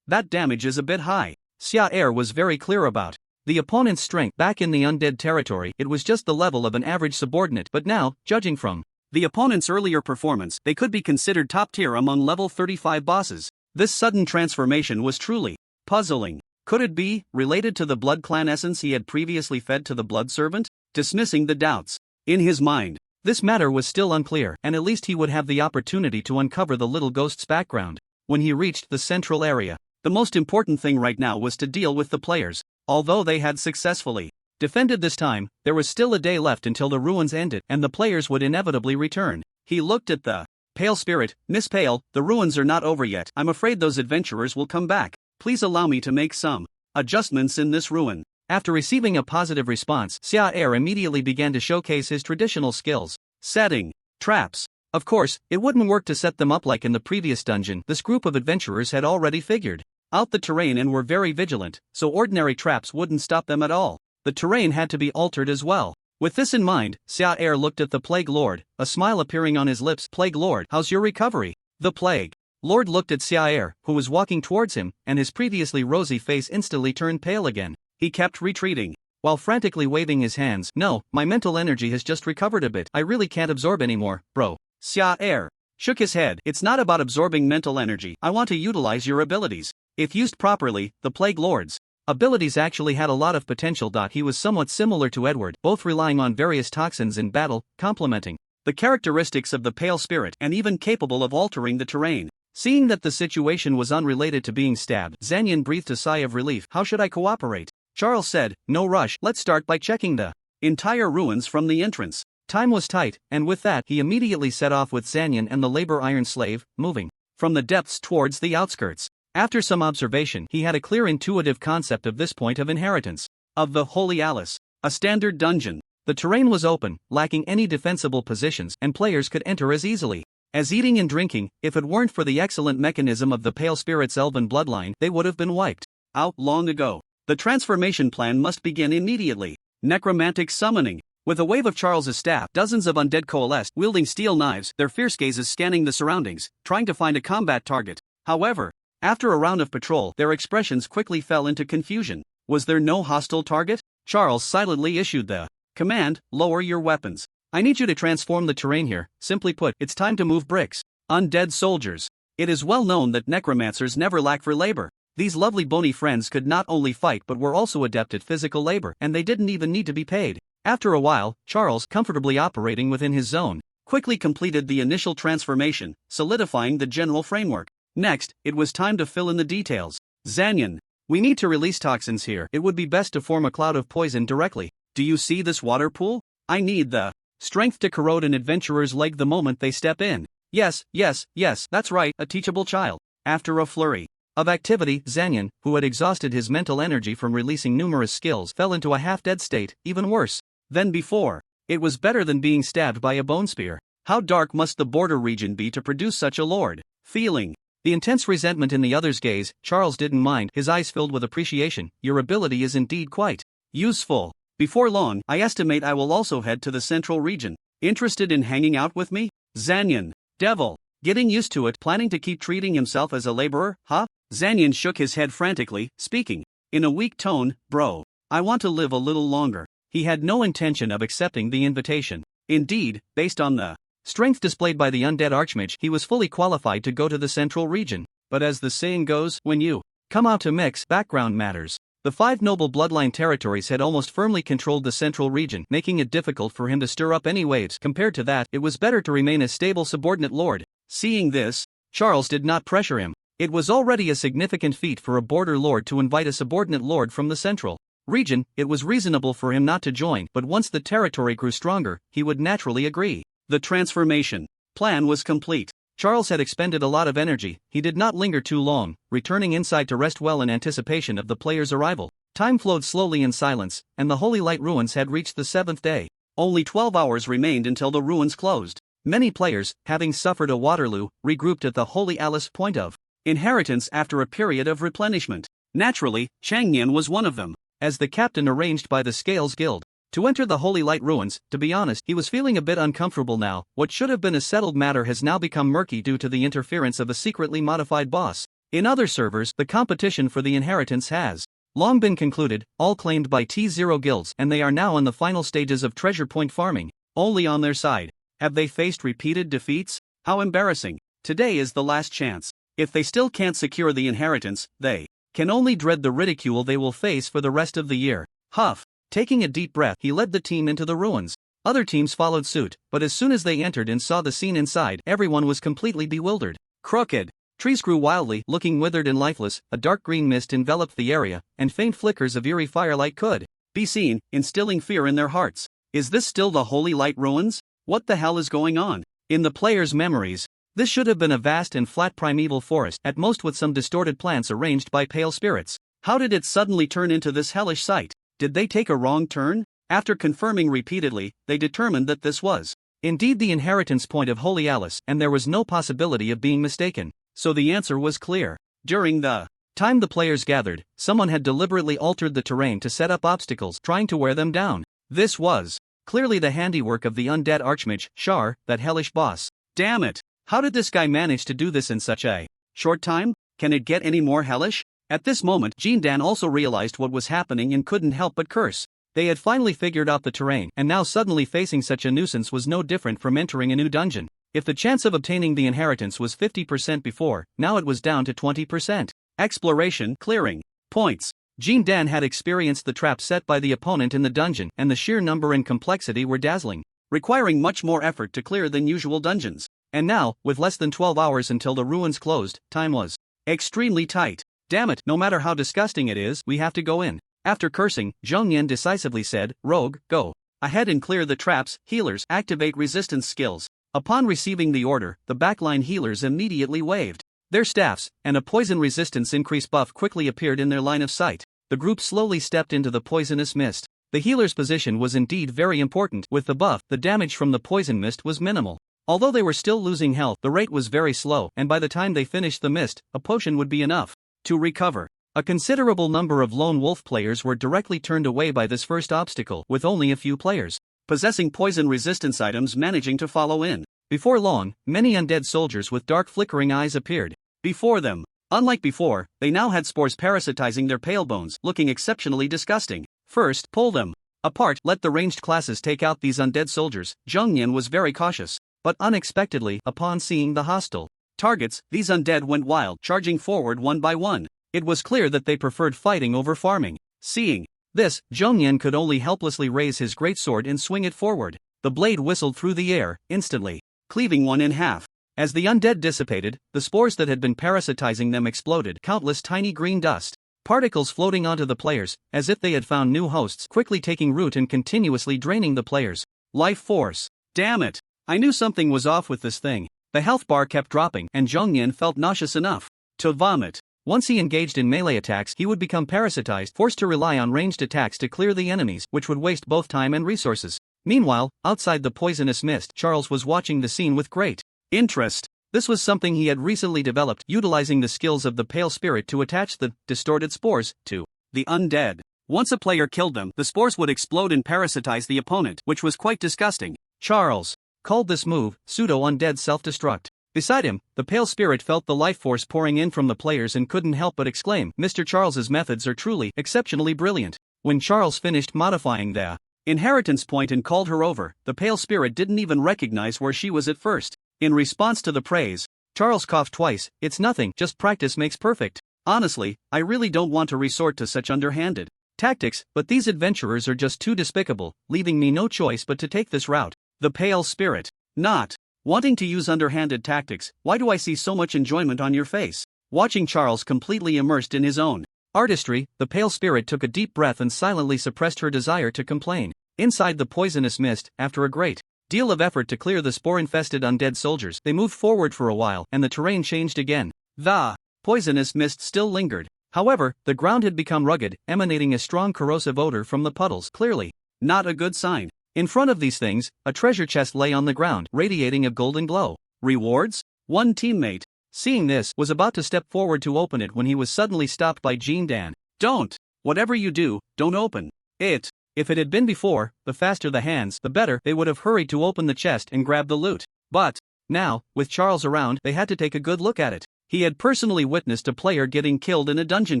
That damage is a bit high. Siaer was very clear about the opponent's strength. Back in the undead territory, it was just the level of an average subordinate, but now, judging from the opponent's earlier performance, they could be considered top tier among level 35 bosses. This sudden transformation was truly puzzling. Could it be related to the blood clan essence he had previously fed to the blood servant? Dismissing the doubts in his mind, this matter was still unclear, and at least he would have the opportunity to uncover the little ghost's background when he reached the central area. The most important thing right now was to deal with the players. Although they had successfully defended this time, there was still a day left until the ruins ended and the players would inevitably return. He looked at the pale spirit. Miss Pale, the ruins are not over yet. I'm afraid those adventurers will come back. Please allow me to make some adjustments in this ruin. After receiving a positive response, Siaer immediately began to showcase his traditional skills. Setting traps. Of course, it wouldn't work to set them up like in the previous dungeon. This group of adventurers had already figured out the terrain and were very vigilant, so ordinary traps wouldn't stop them at all. The terrain had to be altered as well. With this in mind, Siaer looked at the Plague Lord, a smile appearing on his lips. Plague Lord, how's your recovery? The Plague Lord looked at Siaer, who was walking towards him, and his previously rosy face instantly turned pale again. He kept retreating, while frantically waving his hands. No, my mental energy has just recovered a bit. I really can't absorb anymore, bro. Siaer shook his head. It's not about absorbing mental energy. I want to utilize your abilities. If used properly, the Plague Lord's abilities actually had a lot of potential. He was somewhat similar to Edward, both relying on various toxins in battle, complementing the characteristics of the Pale Spirit, and even capable of altering the terrain. Seeing that the situation was unrelated to being stabbed, Zanyan breathed a sigh of relief. How should I cooperate? Charles said, no rush. Let's start by checking the entire ruins from the entrance. Time was tight, and with that he immediately set off with Zanyan and the labor iron slave, moving from the depths towards the outskirts. After some observation, he had a clear intuitive concept of this point of inheritance of the Holy Alice, a standard dungeon. The terrain was open, lacking any defensible positions, and players could enter as easily as eating and drinking. If it weren't for the excellent mechanism of the Pale Spirit's elven bloodline, they would have been wiped out long ago. The transformation plan must begin immediately. Necromantic summoning. With a wave of Charles's staff, dozens of undead coalesced, wielding steel knives, their fierce gazes scanning the surroundings, trying to find a combat target. However, after a round of patrol, their expressions quickly fell into confusion. Was there no hostile target? Charles silently issued the command, lower your weapons. I need you to transform the terrain here. Simply put, it's time to move bricks. Undead soldiers. It is well known that necromancers never lack for labor. These lovely bony friends could not only fight but were also adept at physical labor, and they didn't even need to be paid. After a while, Charles, comfortably operating within his zone, quickly completed the initial transformation, solidifying the general framework. Next, it was time to fill in the details. Zanyan, we need to release toxins here. It would be best to form a cloud of poison directly. Do you see this water pool? I need the strength to corrode an adventurer's leg the moment they step in. Yes, that's right, a teachable child. After a flurry of activity. Zanyan, who had exhausted his mental energy from releasing numerous skills, fell into a half-dead state, even worse than before. It was better than being stabbed by a bone spear. How dark must the border region be to produce such a lord? Feeling the intense resentment in the other's gaze, Charles didn't mind, his eyes filled with appreciation. Your ability is indeed quite useful. Before long, I estimate I will also head to the central region. Interested in hanging out with me? Zanyan. Devil. Getting used to it, planning to keep treating himself as a laborer, huh? Zanyan shook his head frantically, speaking in a weak tone, bro. I want to live a little longer. He had no intention of accepting the invitation. Indeed, based on the strength displayed by the undead archmage, he was fully qualified to go to the central region. But as the saying goes, when you come out to mix, background matters. The 5 noble bloodline territories had almost firmly controlled the central region, making it difficult for him to stir up any waves. Compared to that, it was better to remain a stable subordinate lord. Seeing this, Charles did not pressure him. It was already a significant feat for a border lord to invite a subordinate lord from the central region. It was reasonable for him not to join, but once the territory grew stronger, he would naturally agree. The transformation plan was complete. Charles had expended a lot of energy. He did not linger too long, returning inside to rest well in anticipation of the player's arrival. Time flowed slowly in silence, and the Holy Light ruins had reached the 7th day. Only 12 hours remained until the ruins closed. Many players, having suffered a Waterloo, regrouped at the Holy Alice point of inheritance after a period of replenishment. Naturally, Changnian was one of them. As the captain arranged by the Scales Guild to enter the Holy Light ruins, to be honest, he was feeling a bit uncomfortable now. What should have been a settled matter has now become murky due to the interference of a secretly modified boss. In other servers, the competition for the inheritance has long been concluded, all claimed by T0 guilds, and they are now in the final stages of treasure point farming. Only on their side have they faced repeated defeats? How embarrassing. Today is the last chance. If they still can't secure the inheritance, they can only dread the ridicule they will face for the rest of the year. Huff. Taking a deep breath, he led the team into the ruins. Other teams followed suit, but as soon as they entered and saw the scene inside, everyone was completely bewildered. Crooked trees grew wildly, looking withered and lifeless. A dark green mist enveloped the area, and faint flickers of eerie firelight could be seen, instilling fear in their hearts. Is this still the Holy Light ruins? What the hell is going on? In the players' memories, this should have been a vast and flat primeval forest, at most with some distorted plants arranged by pale spirits. How did it suddenly turn into this hellish sight? Did they take a wrong turn? After confirming repeatedly, they determined that this was indeed the inheritance point of Holy Alice, and there was no possibility of being mistaken. So the answer was clear. During the time the players gathered, someone had deliberately altered the terrain to set up obstacles, trying to wear them down. This was clearly the handiwork of the undead archmage, Shar, that hellish boss. Damn it! How did this guy manage to do this in such a short time? Can it get any more hellish? At this moment, Jindan also realized what was happening and couldn't help but curse. They had finally figured out the terrain, and now suddenly facing such a nuisance was no different from entering a new dungeon. If the chance of obtaining the inheritance was 50% before, now it was down to 20%. Exploration, clearing points. Jindan had experienced the trap set by the opponent in the dungeon, and the sheer number and complexity were dazzling, requiring much more effort to clear than usual dungeons. And now, with less than 12 hours until the ruins closed, time was extremely tight. Damn it, no matter how disgusting it is, we have to go in. After cursing, Zhongyan decisively said, Rogue, go ahead and clear the traps. Healers, activate resistance skills. Upon receiving the order, the backline healers immediately waved their staffs, and a poison resistance increase buff quickly appeared in their line of sight. The group slowly stepped into the poisonous mist. The healer's position was indeed very important. With the buff, the damage from the poison mist was minimal. Although they were still losing health, the rate was very slow, and by the time they finished the mist, a potion would be enough to recover. A considerable number of lone wolf players were directly turned away by this first obstacle, with only a few players possessing poison resistance items managing to follow in. Before long, many undead soldiers with dark flickering eyes appeared before them. Unlike before, they now had spores parasitizing their pale bones, looking exceptionally disgusting. First, pull them apart, let the ranged classes take out these undead soldiers. Zhongyan was very cautious, but unexpectedly, upon seeing the hostile targets, these undead went wild, charging forward one by one. It was clear that they preferred fighting over farming. Seeing this, Zhongyan could only helplessly raise his greatsword and swing it forward. The blade whistled through the air, instantly cleaving one in half. As the undead dissipated, the spores that had been parasitizing them exploded, countless tiny green dust particles floating onto the players, as if they had found new hosts, quickly taking root and continuously draining the players' life force. Damn it! I knew something was off with this thing. The health bar kept dropping, and Zhongyan felt nauseous enough to vomit. Once he engaged in melee attacks, he would become parasitized, forced to rely on ranged attacks to clear the enemies, which would waste both time and resources. Meanwhile, outside the poisonous mist, Charles was watching the scene with great interest. This was something he had recently developed, utilizing the skills of the pale spirit to attach the distorted spores to the undead. Once a player killed them, the spores would explode and parasitize the opponent, which was quite disgusting. Charles called this move pseudo-undead self-destruct. Beside him, the pale spirit felt the life force pouring in from the players and couldn't help but exclaim, "Mr. Charles's methods are truly exceptionally brilliant." When Charles finished modifying the inheritance point and called her over, the pale spirit didn't even recognize where she was at first. In response to the praise, Charles coughed twice. "It's nothing, just practice makes perfect. Honestly, I really don't want to resort to such underhanded tactics, but these adventurers are just too despicable, leaving me no choice but to take this route." The pale spirit, not wanting to use underhanded tactics. "Why do I see so much enjoyment on your face?" Watching Charles completely immersed in his own artistry, the pale spirit took a deep breath and silently suppressed her desire to complain. Inside the poisonous mist, after a great deal of effort to clear the spore-infested undead soldiers, they moved forward for a while, and the terrain changed again. The poisonous mist still lingered. However, the ground had become rugged, emanating a strong corrosive odor from the puddles. Clearly not a good sign. In front of these things, a treasure chest lay on the ground, radiating a golden glow. Rewards? One teammate, seeing this, was about to step forward to open it when he was suddenly stopped by Jean Dan. "Don't! Whatever you do, don't open it." If it had been before, the faster the hands, the better, they would have hurried to open the chest and grab the loot. But now, with Charles around, they had to take a good look at it. He had personally witnessed a player getting killed in a dungeon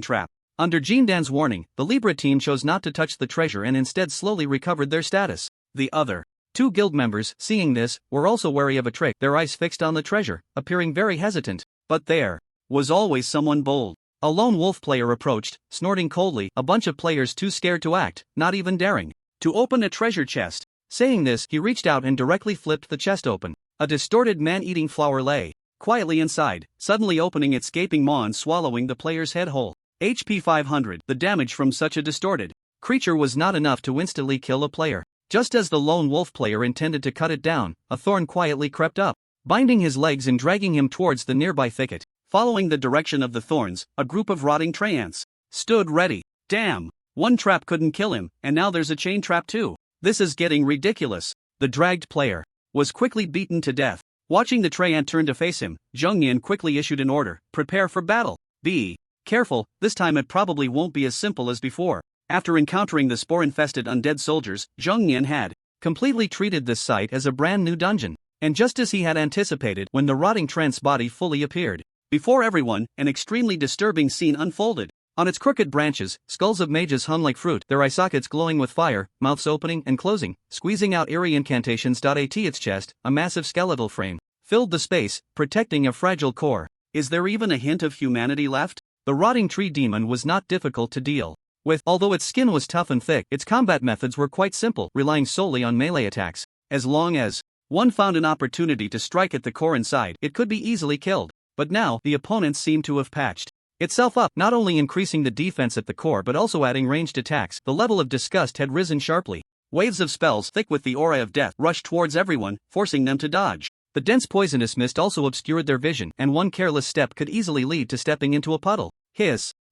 trap. Under Jean Dan's warning, the Libra team chose not to touch the treasure and instead slowly recovered their status. The other two guild members, seeing this, were also wary of a trick, their eyes fixed on the treasure, appearing very hesitant. But there was always someone bold. A lone wolf player approached, snorting coldly, a bunch of players too scared to act, not even daring to open a treasure chest. Saying this, he reached out and directly flipped the chest open. A distorted man-eating flower lay quietly inside, suddenly opening its gaping maw and swallowing the player's head whole. HP 500. The damage from such a distorted creature was not enough to instantly kill a player. Just as the lone wolf player intended to cut it down, a thorn quietly crept up, binding his legs and dragging him towards the nearby thicket. Following the direction of the thorns, a group of rotting tree ants stood ready. Damn! One trap couldn't kill him, and now there's a chain trap too. This is getting ridiculous. The dragged player was quickly beaten to death. Watching the tree ant turn to face him, Zhongnian quickly issued an order: "Prepare for battle. Be careful, this time it probably won't be as simple as before." After encountering the spore-infested undead soldiers, Zhongnian had completely treated this site as a brand new dungeon. And just as he had anticipated, when the rotting trant's body fully appeared before everyone, an extremely disturbing scene unfolded. On its crooked branches, skulls of mages hung like fruit, their eye sockets glowing with fire, mouths opening and closing, squeezing out eerie incantations. At its chest, a massive skeletal frame filled the space, protecting a fragile core. Is there even a hint of humanity left? The rotting tree demon was not difficult to deal with. Although its skin was tough and thick, its combat methods were quite simple, relying solely on melee attacks. As long as one found an opportunity to strike at the core inside, it could be easily killed. But now, the opponents seemed to have patched itself up, not only increasing the defense at the core but also adding ranged attacks. The level of disgust had risen sharply. Waves of spells thick with the aura of death rushed towards everyone, forcing them to dodge. The dense poisonous mist also obscured their vision, and one careless step could easily lead to stepping into a puddle.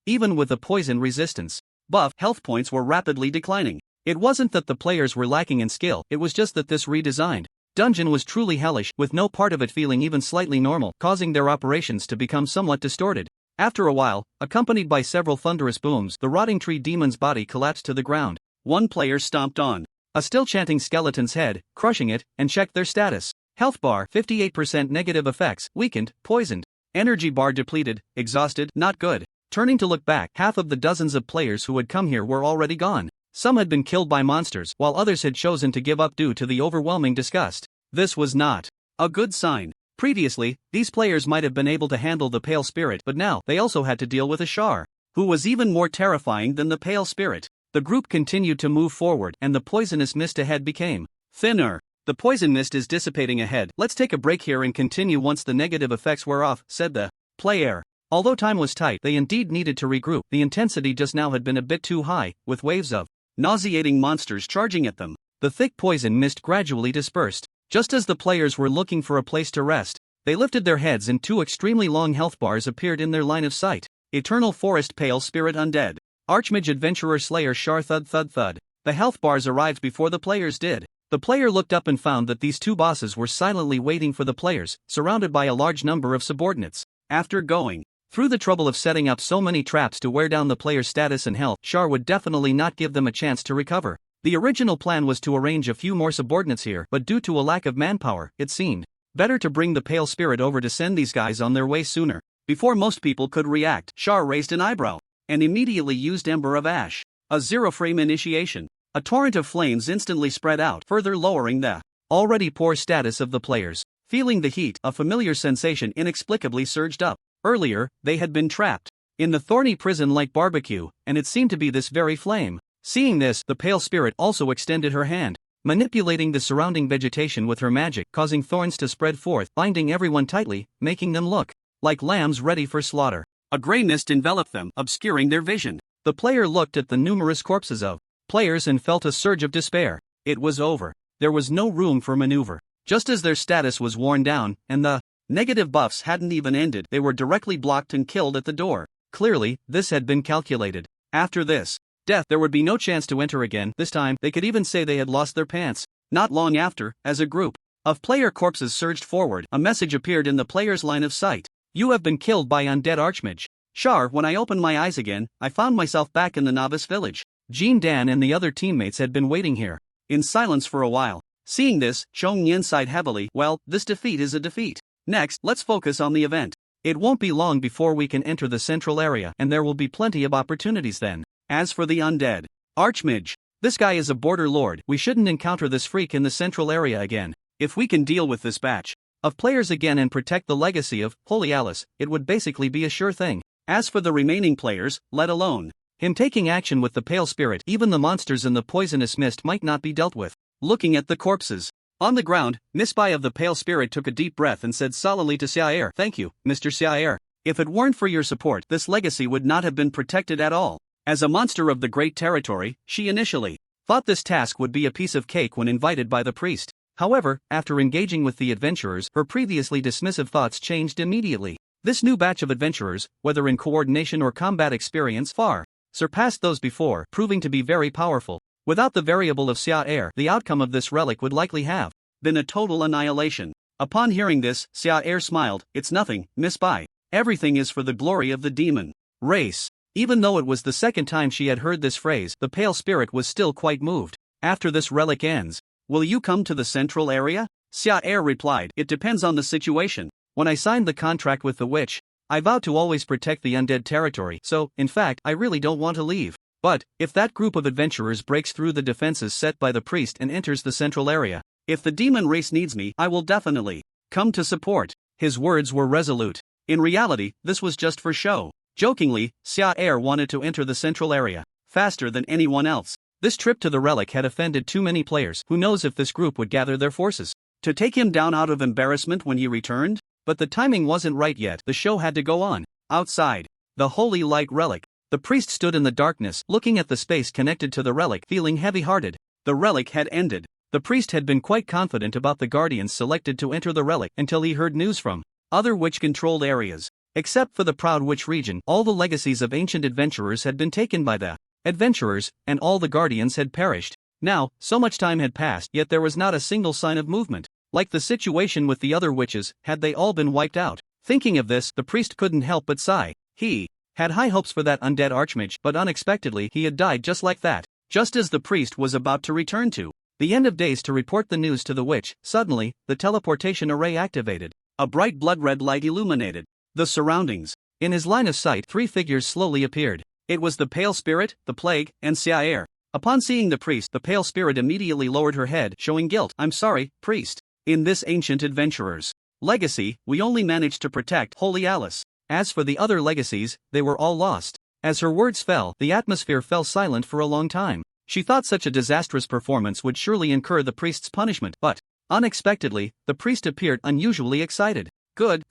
Even with the poison resistance buff, health points were rapidly declining. It wasn't that the players were lacking in skill, it was just that this redesigned dungeon was truly hellish, with no part of it feeling even slightly normal, causing their operations to become somewhat distorted. After a while, accompanied by several thunderous booms, the rotting tree demon's body collapsed to the ground. One player stomped on a still chanting skeleton's head, crushing it, and checked their status. Health bar 58% negative effects, weakened, poisoned. Energy bar depleted, exhausted, not good. Turning to look back, half of the dozens of players who had come here were already gone. Some had been killed by monsters, while others had chosen to give up due to the overwhelming disgust. This was not a good sign. Previously, these players might have been able to handle the pale spirit, but now they also had to deal with a Shar, who was even more terrifying than the pale spirit. The group continued to move forward, and the poisonous mist ahead became thinner. "The poison mist is dissipating ahead. Let's take a break here and continue once the negative effects wear off," said the player. Although time was tight, they indeed needed to regroup. The intensity just now had been a bit too high, with waves of nauseating monsters charging at them. The thick poison mist gradually dispersed. Just as the players were looking for a place to rest, they lifted their heads and two extremely long health bars appeared in their line of sight. Eternal Forest Pale Spirit Undead. Archmage Adventurer Slayer Shar Thud Thud Thud. The health bars arrived before the players did. The player looked up and found that these two bosses were silently waiting for the players, surrounded by a large number of subordinates. After going through the trouble of setting up so many traps to wear down the player's status and health, Shar would definitely not give them a chance to recover. The original plan was to arrange a few more subordinates here, but due to a lack of manpower, it seemed better to bring the Pale Spirit over to send these guys on their way sooner. Before most people could react, Shar raised an eyebrow and immediately used Ember of Ash. A zero-frame initiation. A torrent of flames instantly spread out, further lowering the already poor status of the players. Feeling the heat, a familiar sensation inexplicably surged up. Earlier, they had been trapped in the thorny prison like barbecue, and it seemed to be this very flame. Seeing this, the Pale Spirit also extended her hand, manipulating the surrounding vegetation with her magic, causing thorns to spread forth, binding everyone tightly, making them look like lambs ready for slaughter. A gray mist enveloped them, obscuring their vision. The player looked at the numerous corpses of players and felt a surge of despair. It was over. There was no room for maneuver. Just as their status was worn down, and the negative buffs hadn't even ended, they were directly blocked and killed at the door. Clearly, this had been calculated. After this death, there would be no chance to enter again. This time, they could even say they had lost their pants. Not long after, as a group of player corpses surged forward, a message appeared in the player's line of sight. You have been killed by Undead Archmage. Shar, when I opened my eyes again, I found myself back in the novice village. Jean Dan and the other teammates had been waiting here in silence for a while. Seeing this, Chong Yin sighed heavily. Well, this defeat is a defeat. Next, let's focus on the event. It won't be long before we can enter the central area, and there will be plenty of opportunities then. As for the Undead Archmage, this guy is a border lord. We shouldn't encounter this freak in the central area again. If we can deal with this batch of players again and protect the legacy of Holy Alice, it would basically be a sure thing. As for the remaining players, let alone him taking action with the Pale Spirit, even the monsters in the poisonous mist might not be dealt with. Looking at the corpses on the ground, Miss Bai of the Pale Spirit took a deep breath and said solemnly to Xiaer, "Thank you, Mr. Xiaer. If it weren't for your support, this legacy would not have been protected at all." As a monster of the Great Territory, she initially thought this task would be a piece of cake when invited by the priest. However, after engaging with the adventurers, her previously dismissive thoughts changed immediately. This new batch of adventurers, whether in coordination or combat experience, far surpassed those before, proving to be very powerful. Without the variable of Xiaer, the outcome of this relic would likely have been a total annihilation. Upon hearing this, Xiaer smiled. "It's nothing, Miss Bai. Everything is for the glory of the demon race." Even though it was the second time she had heard this phrase, the Pale Spirit was still quite moved. "After this relic ends, will you come to the central area?" Xiaer replied, "It depends on the situation. When I signed the contract with the witch, I vowed to always protect the Undead territory, so, in fact, I really don't want to leave. But, if that group of adventurers breaks through the defenses set by the priest and enters the central area, if the demon race needs me, I will definitely come to support." His words were resolute. In reality, this was just for show. Jokingly, Xiaer wanted to enter the central area faster than anyone else. This trip to the relic had offended too many players. Who knows if this group would gather their forces to take him down out of embarrassment when he returned? But the timing wasn't right yet. The show had to go on. Outside the Holy Light relic, the priest stood in the darkness, looking at the space connected to the relic, feeling heavy-hearted. The relic had ended. The priest had been quite confident about the guardians selected to enter the relic until he heard news from other witch-controlled areas. Except for the Proud Witch region, all the legacies of ancient adventurers had been taken by the adventurers, and all the guardians had perished. Now, so much time had passed, yet there was not a single sign of movement. Like the situation with the other witches, had they all been wiped out? Thinking of this, the priest couldn't help but sigh. He had high hopes for that undead archmage, but unexpectedly he had died just like that. Just as the priest was about to return to the end of days to report the news to the witch, suddenly, the teleportation array activated. A bright blood-red light illuminated the surroundings. In his line of sight, three figures slowly appeared. It was the Pale Spirit, the Plague, and Xiaer. Upon seeing the priest, the Pale Spirit immediately lowered her head, showing guilt. "I'm sorry, priest. In this ancient adventurer's legacy, we only managed to protect Holy Alice. As for the other legacies, they were all lost." As her words fell, the atmosphere fell silent for a long time. She thought such a disastrous performance would surely incur the priest's punishment, but, unexpectedly, the priest appeared unusually excited. Good.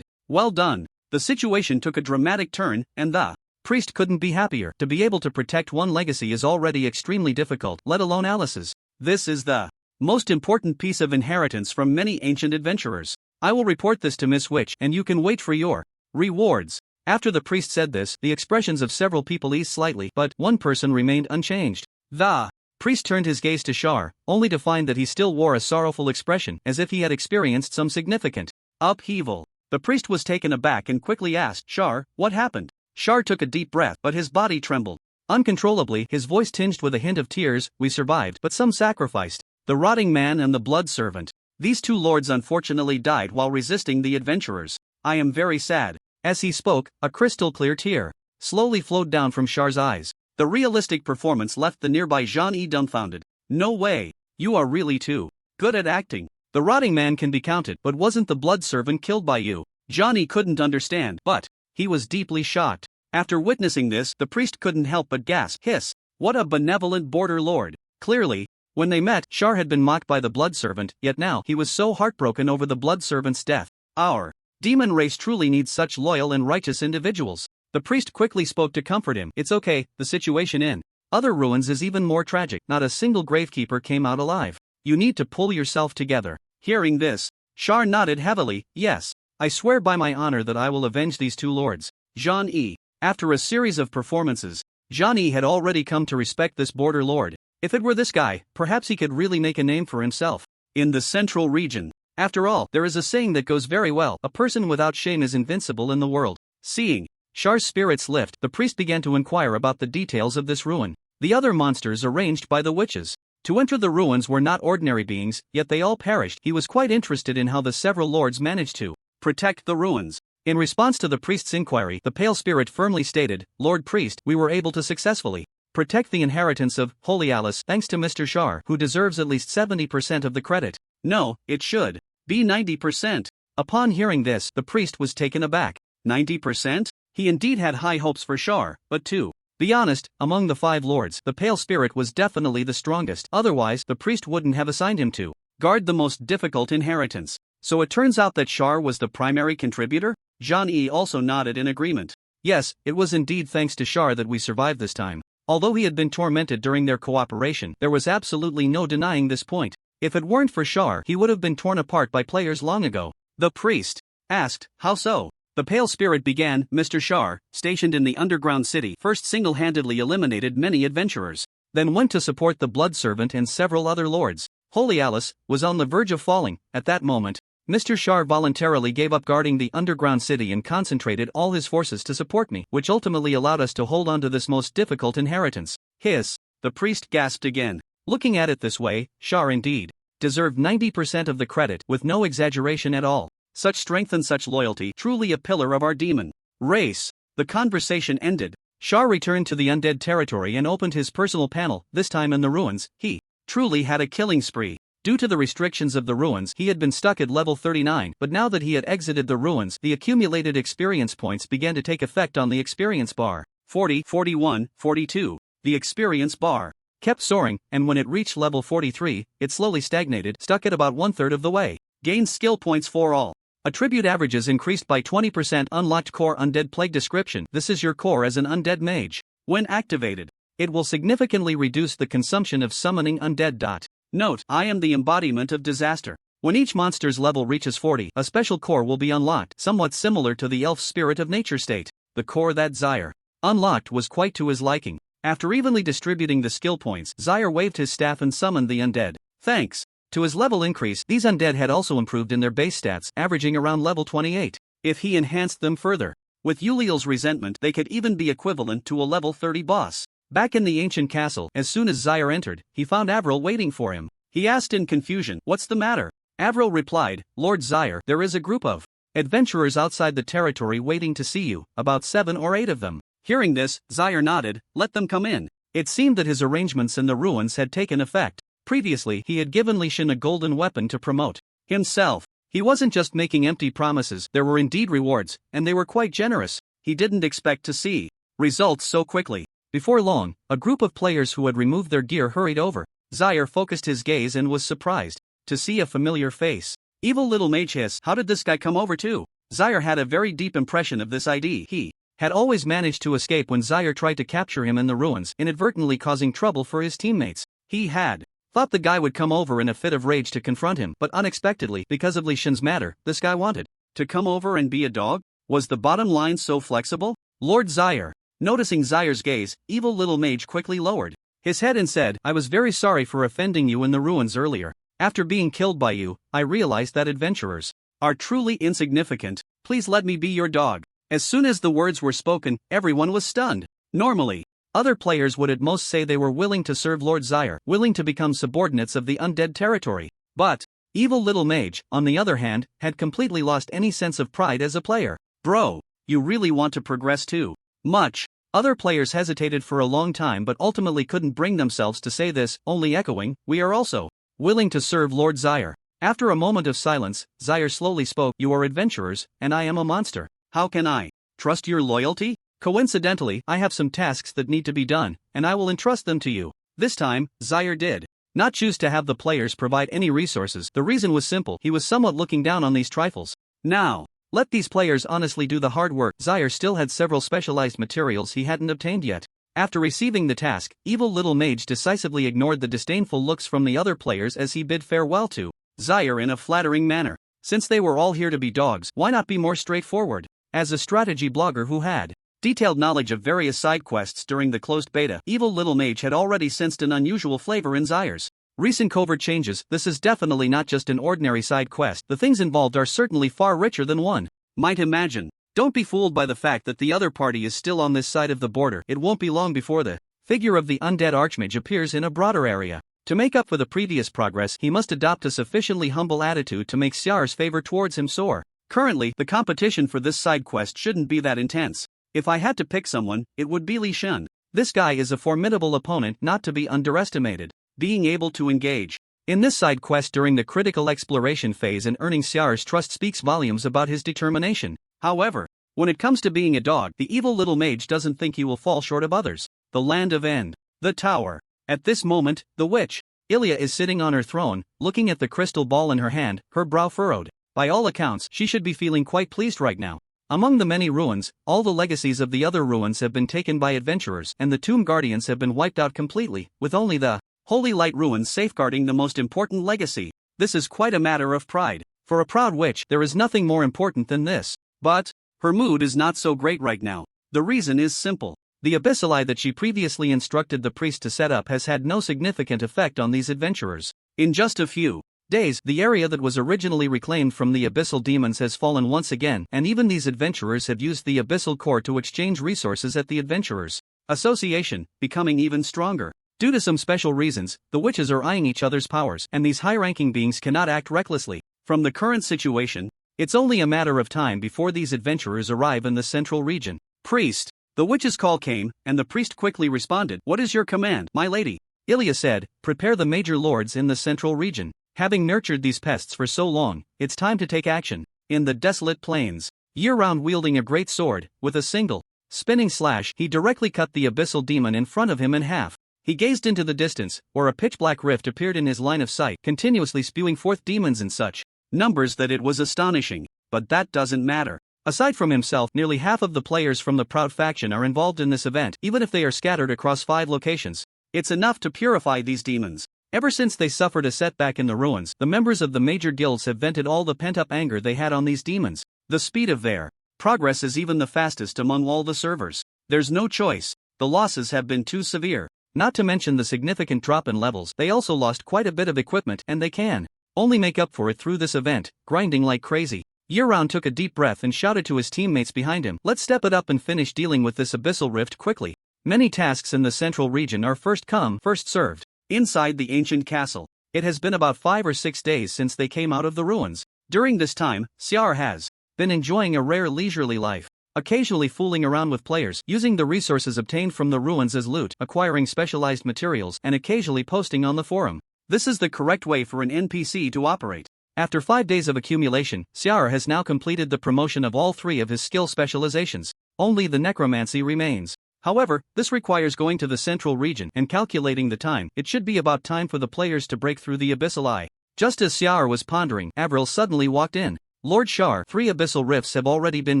Well done." The situation took a dramatic turn, and the priest couldn't be happier. To be able to protect one legacy is already extremely difficult, let alone Alice's. This is the most important piece of inheritance from many ancient adventurers. I will report this to Miss Witch, and you can wait for your rewards. After the priest said this, the expressions of several people eased slightly, but one person remained unchanged. The priest turned his gaze to Shar, only to find that he still wore a sorrowful expression, as if he had experienced some significant upheaval. The priest was taken aback and quickly asked, Shar, what happened? Shar took a deep breath, but his body trembled uncontrollably, his voice tinged with a hint of tears. We survived, but some sacrificed. The rotting man and the blood servant. These two lords unfortunately died while resisting the adventurers. I am very sad. As he spoke, a crystal-clear tear slowly flowed down from Shar's eyes. The realistic performance left the nearby Jean-E dumbfounded. No way. You are really too good at acting. The rotting man can be counted, but wasn't the blood servant killed by you? Jean-E couldn't understand, but he was deeply shocked. After witnessing this, the priest couldn't help but gasp. Hiss. What a benevolent border lord. Clearly, when they met, Shar had been mocked by the blood servant, yet now he was so heartbroken over the blood servant's death. Our demon race truly needs such loyal and righteous individuals. The priest quickly spoke to comfort him. It's okay, the situation in other ruins is even more tragic. Not a single gravekeeper came out alive. You need to pull yourself together. Hearing this, Shar nodded heavily. Yes, I swear by my honor that I will avenge these two lords. Jean-E. After a series of performances, Jean-E had already come to respect this border lord. If it were this guy, perhaps he could really make a name for himself in the central region. After all, there is a saying that goes very well, a person without shame is invincible in the world. Seeing Shar's spirits lift, the priest began to inquire about the details of this ruin. The other monsters arranged by the witches to enter the ruins were not ordinary beings, yet they all perished. He was quite interested in how the several lords managed to protect the ruins. In response to the priest's inquiry, the pale spirit firmly stated, Lord Priest, we were able to successfully protect the inheritance of Holy Alice thanks to Mr. Shar, who deserves at least 70% of the credit. No, it should be 90%. Upon hearing this, the priest was taken aback. 90%? He indeed had high hopes for Shar, but to be honest, among the 5 lords, the pale spirit was definitely the strongest. Otherwise, the priest wouldn't have assigned him to guard the most difficult inheritance. So it turns out that Shar was the primary contributor? Jean-E also nodded in agreement. Yes, it was indeed thanks to Shar that we survived this time. Although he had been tormented during their cooperation, there was absolutely no denying this point. If it weren't for Shar, he would have been torn apart by players long ago. The priest asked, how so? The pale spirit began, Mr. Shar, stationed in the underground city, first single-handedly eliminated many adventurers, then went to support the blood servant and several other lords. Holy Alice was on the verge of falling. At that moment, Mr. Shar voluntarily gave up guarding the underground city and concentrated all his forces to support me, which ultimately allowed us to hold on to this most difficult inheritance. Hiss. The priest gasped again. Looking at it this way, Shar indeed deserved 90% of the credit, with no exaggeration at all. Such strength and such loyalty, truly a pillar of our demon race. The conversation ended. Shar returned to the undead territory and opened his personal panel, this time in the ruins. He truly had a killing spree. Due to the restrictions of the ruins, he had been stuck at level 39, but now that he had exited the ruins, the accumulated experience points began to take effect on the experience bar. 40, 41, 42. The experience bar kept soaring, and when it reached level 43, it slowly stagnated, stuck at about 1/3 of the way. Gained skill points for all. Attribute averages increased by 20%. Unlocked core undead plague description. This is your core as an undead mage. When activated, it will significantly reduce the consumption of summoning undead. Note, I am the embodiment of disaster. When each monster's level reaches 40, a special core will be unlocked, somewhat similar to the elf spirit of nature state. The core that Zyre unlocked was quite to his liking. After evenly distributing the skill points, Zyre waved his staff and summoned the undead. Thanks to his level increase, these undead had also improved in their base stats, averaging around level 28. If he enhanced them further, with Ulil's resentment, they could even be equivalent to a level 30 boss. Back in the ancient castle, as soon as Zyre entered, he found Avril waiting for him. He asked in confusion, what's the matter? Avril replied, Lord Zyre, there is a group of adventurers outside the territory waiting to see you, about 7 or 8 of them. Hearing this, Zyre nodded, let them come in. It seemed that his arrangements in the ruins had taken effect. Previously, he had given Leysan a golden weapon to promote himself. He wasn't just making empty promises, there were indeed rewards, and they were quite generous. He didn't expect to see results so quickly. Before long, a group of players who had removed their gear hurried over. Zyre focused his gaze and was surprised to see a familiar face. Evil little mage hiss, how did this guy come over too? Zyre had a very deep impression of this ID. He had always managed to escape when Zyre tried to capture him in the ruins, inadvertently causing trouble for his teammates. He had thought the guy would come over in a fit of rage to confront him, but unexpectedly, because of Leysan's matter, this guy wanted to come over and be a dog? Was the bottom line so flexible? Lord Zyre. Noticing Zyre's gaze, evil little mage quickly lowered his head and said, I was very sorry for offending you in the ruins earlier. After being killed by you, I realized that adventurers are truly insignificant. Please let me be your dog. As soon as the words were spoken, everyone was stunned. Normally, other players would at most say they were willing to serve Lord Zyre, willing to become subordinates of the undead territory. But evil little mage, on the other hand, had completely lost any sense of pride as a player. Bro, you really want to progress too much? Other players hesitated for a long time but ultimately couldn't bring themselves to say this, only echoing, we are also willing to serve Lord Zyre. After a moment of silence, Zyre slowly spoke, you are adventurers, and I am a monster. How can I trust your loyalty? Coincidentally, I have some tasks that need to be done, and I will entrust them to you. This time, Zyre did not choose to have the players provide any resources. The reason was simple, he was somewhat looking down on these trifles. Now, let these players honestly do the hard work. Zyre still had several specialized materials he hadn't obtained yet. After receiving the task, evil little mage decisively ignored the disdainful looks from the other players as he bid farewell to Zyre in a flattering manner. Since they were all here to be dogs, why not be more straightforward? As a strategy blogger who had detailed knowledge of various side quests during the closed beta, evil little mage had already sensed an unusual flavor in Zyre's recent covert changes. This is definitely not just an ordinary side quest. The things involved are certainly far richer than one might imagine. Don't be fooled by the fact that the other party is still on this side of the border. It won't be long before the figure of the undead archmage appears in a broader area. To make up for the previous progress, he must adopt a sufficiently humble attitude to make Xiar's favor towards him soar. Currently, the competition for this side quest shouldn't be that intense. If I had to pick someone, it would be Leysan. This guy is a formidable opponent not to be underestimated. Being able to engage in this side quest during the critical exploration phase and earning Xiar's trust speaks volumes about his determination. However, when it comes to being a dog, the evil little mage doesn't think he will fall short of others. The land of End. The tower. At this moment, the witch, Ilya, is sitting on her throne, looking at the crystal ball in her hand, her brow furrowed. By all accounts, she should be feeling quite pleased right now. Among the many ruins, all the legacies of the other ruins have been taken by adventurers, and the tomb guardians have been wiped out completely, with only the Holy Light ruins safeguarding the most important legacy. This is quite a matter of pride. For a proud witch, there is nothing more important than this. But her mood is not so great right now. The reason is simple. The abyssal eye that she previously instructed the priest to set up has had no significant effect on these adventurers. In just a few days, the area that was originally reclaimed from the abyssal demons has fallen once again, and even these adventurers have used the abyssal core to exchange resources at the Adventurers Association, becoming even stronger. Due to some special reasons, the witches are eyeing each other's powers, and these high-ranking beings cannot act recklessly. From the current situation, it's only a matter of time before these adventurers arrive in the central region. Priest. The witch's call came, and the priest quickly responded, what is your command, my lady? Ilya said, prepare the major lords in the central region. Having nurtured these pests for so long, it's time to take action. In the desolate plains, year-round wielding a great sword, with a single spinning slash, he directly cut the abyssal demon in front of him in half. He gazed into the distance, where a pitch-black rift appeared in his line of sight, continuously spewing forth demons in such numbers that it was astonishing. But that doesn't matter. Aside from himself, nearly half of the players from the Proud faction are involved in this event, even if they are scattered across 5 locations. It's enough to purify these demons. Ever since they suffered a setback in the ruins, the members of the major guilds have vented all the pent-up anger they had on these demons. The speed of their progress is even the fastest among all the servers. There's no choice. The losses have been too severe. Not to mention the significant drop in levels, they also lost quite a bit of equipment, and they can only make up for it through this event, grinding like crazy. Year-round took a deep breath and shouted to his teammates behind him, let's step it up and finish dealing with this abyssal rift quickly. Many tasks in the central region are first come, first served. Inside the ancient castle, it has been about 5 or 6 days since they came out of the ruins. During this time, Xiar has been enjoying a rare leisurely life, occasionally fooling around with players, using the resources obtained from the ruins as loot, acquiring specialized materials, and occasionally posting on the forum. This is the correct way for an NPC to operate. After 5 days of accumulation, Xiar has now completed the promotion of all 3 of his skill specializations. Only the necromancy remains. However, this requires going to the central region and calculating the time. It should be about time for the players to break through the abyssal eye. Just as Xiar was pondering, Avril suddenly walked in. Lord Shar, 3 abyssal rifts have already been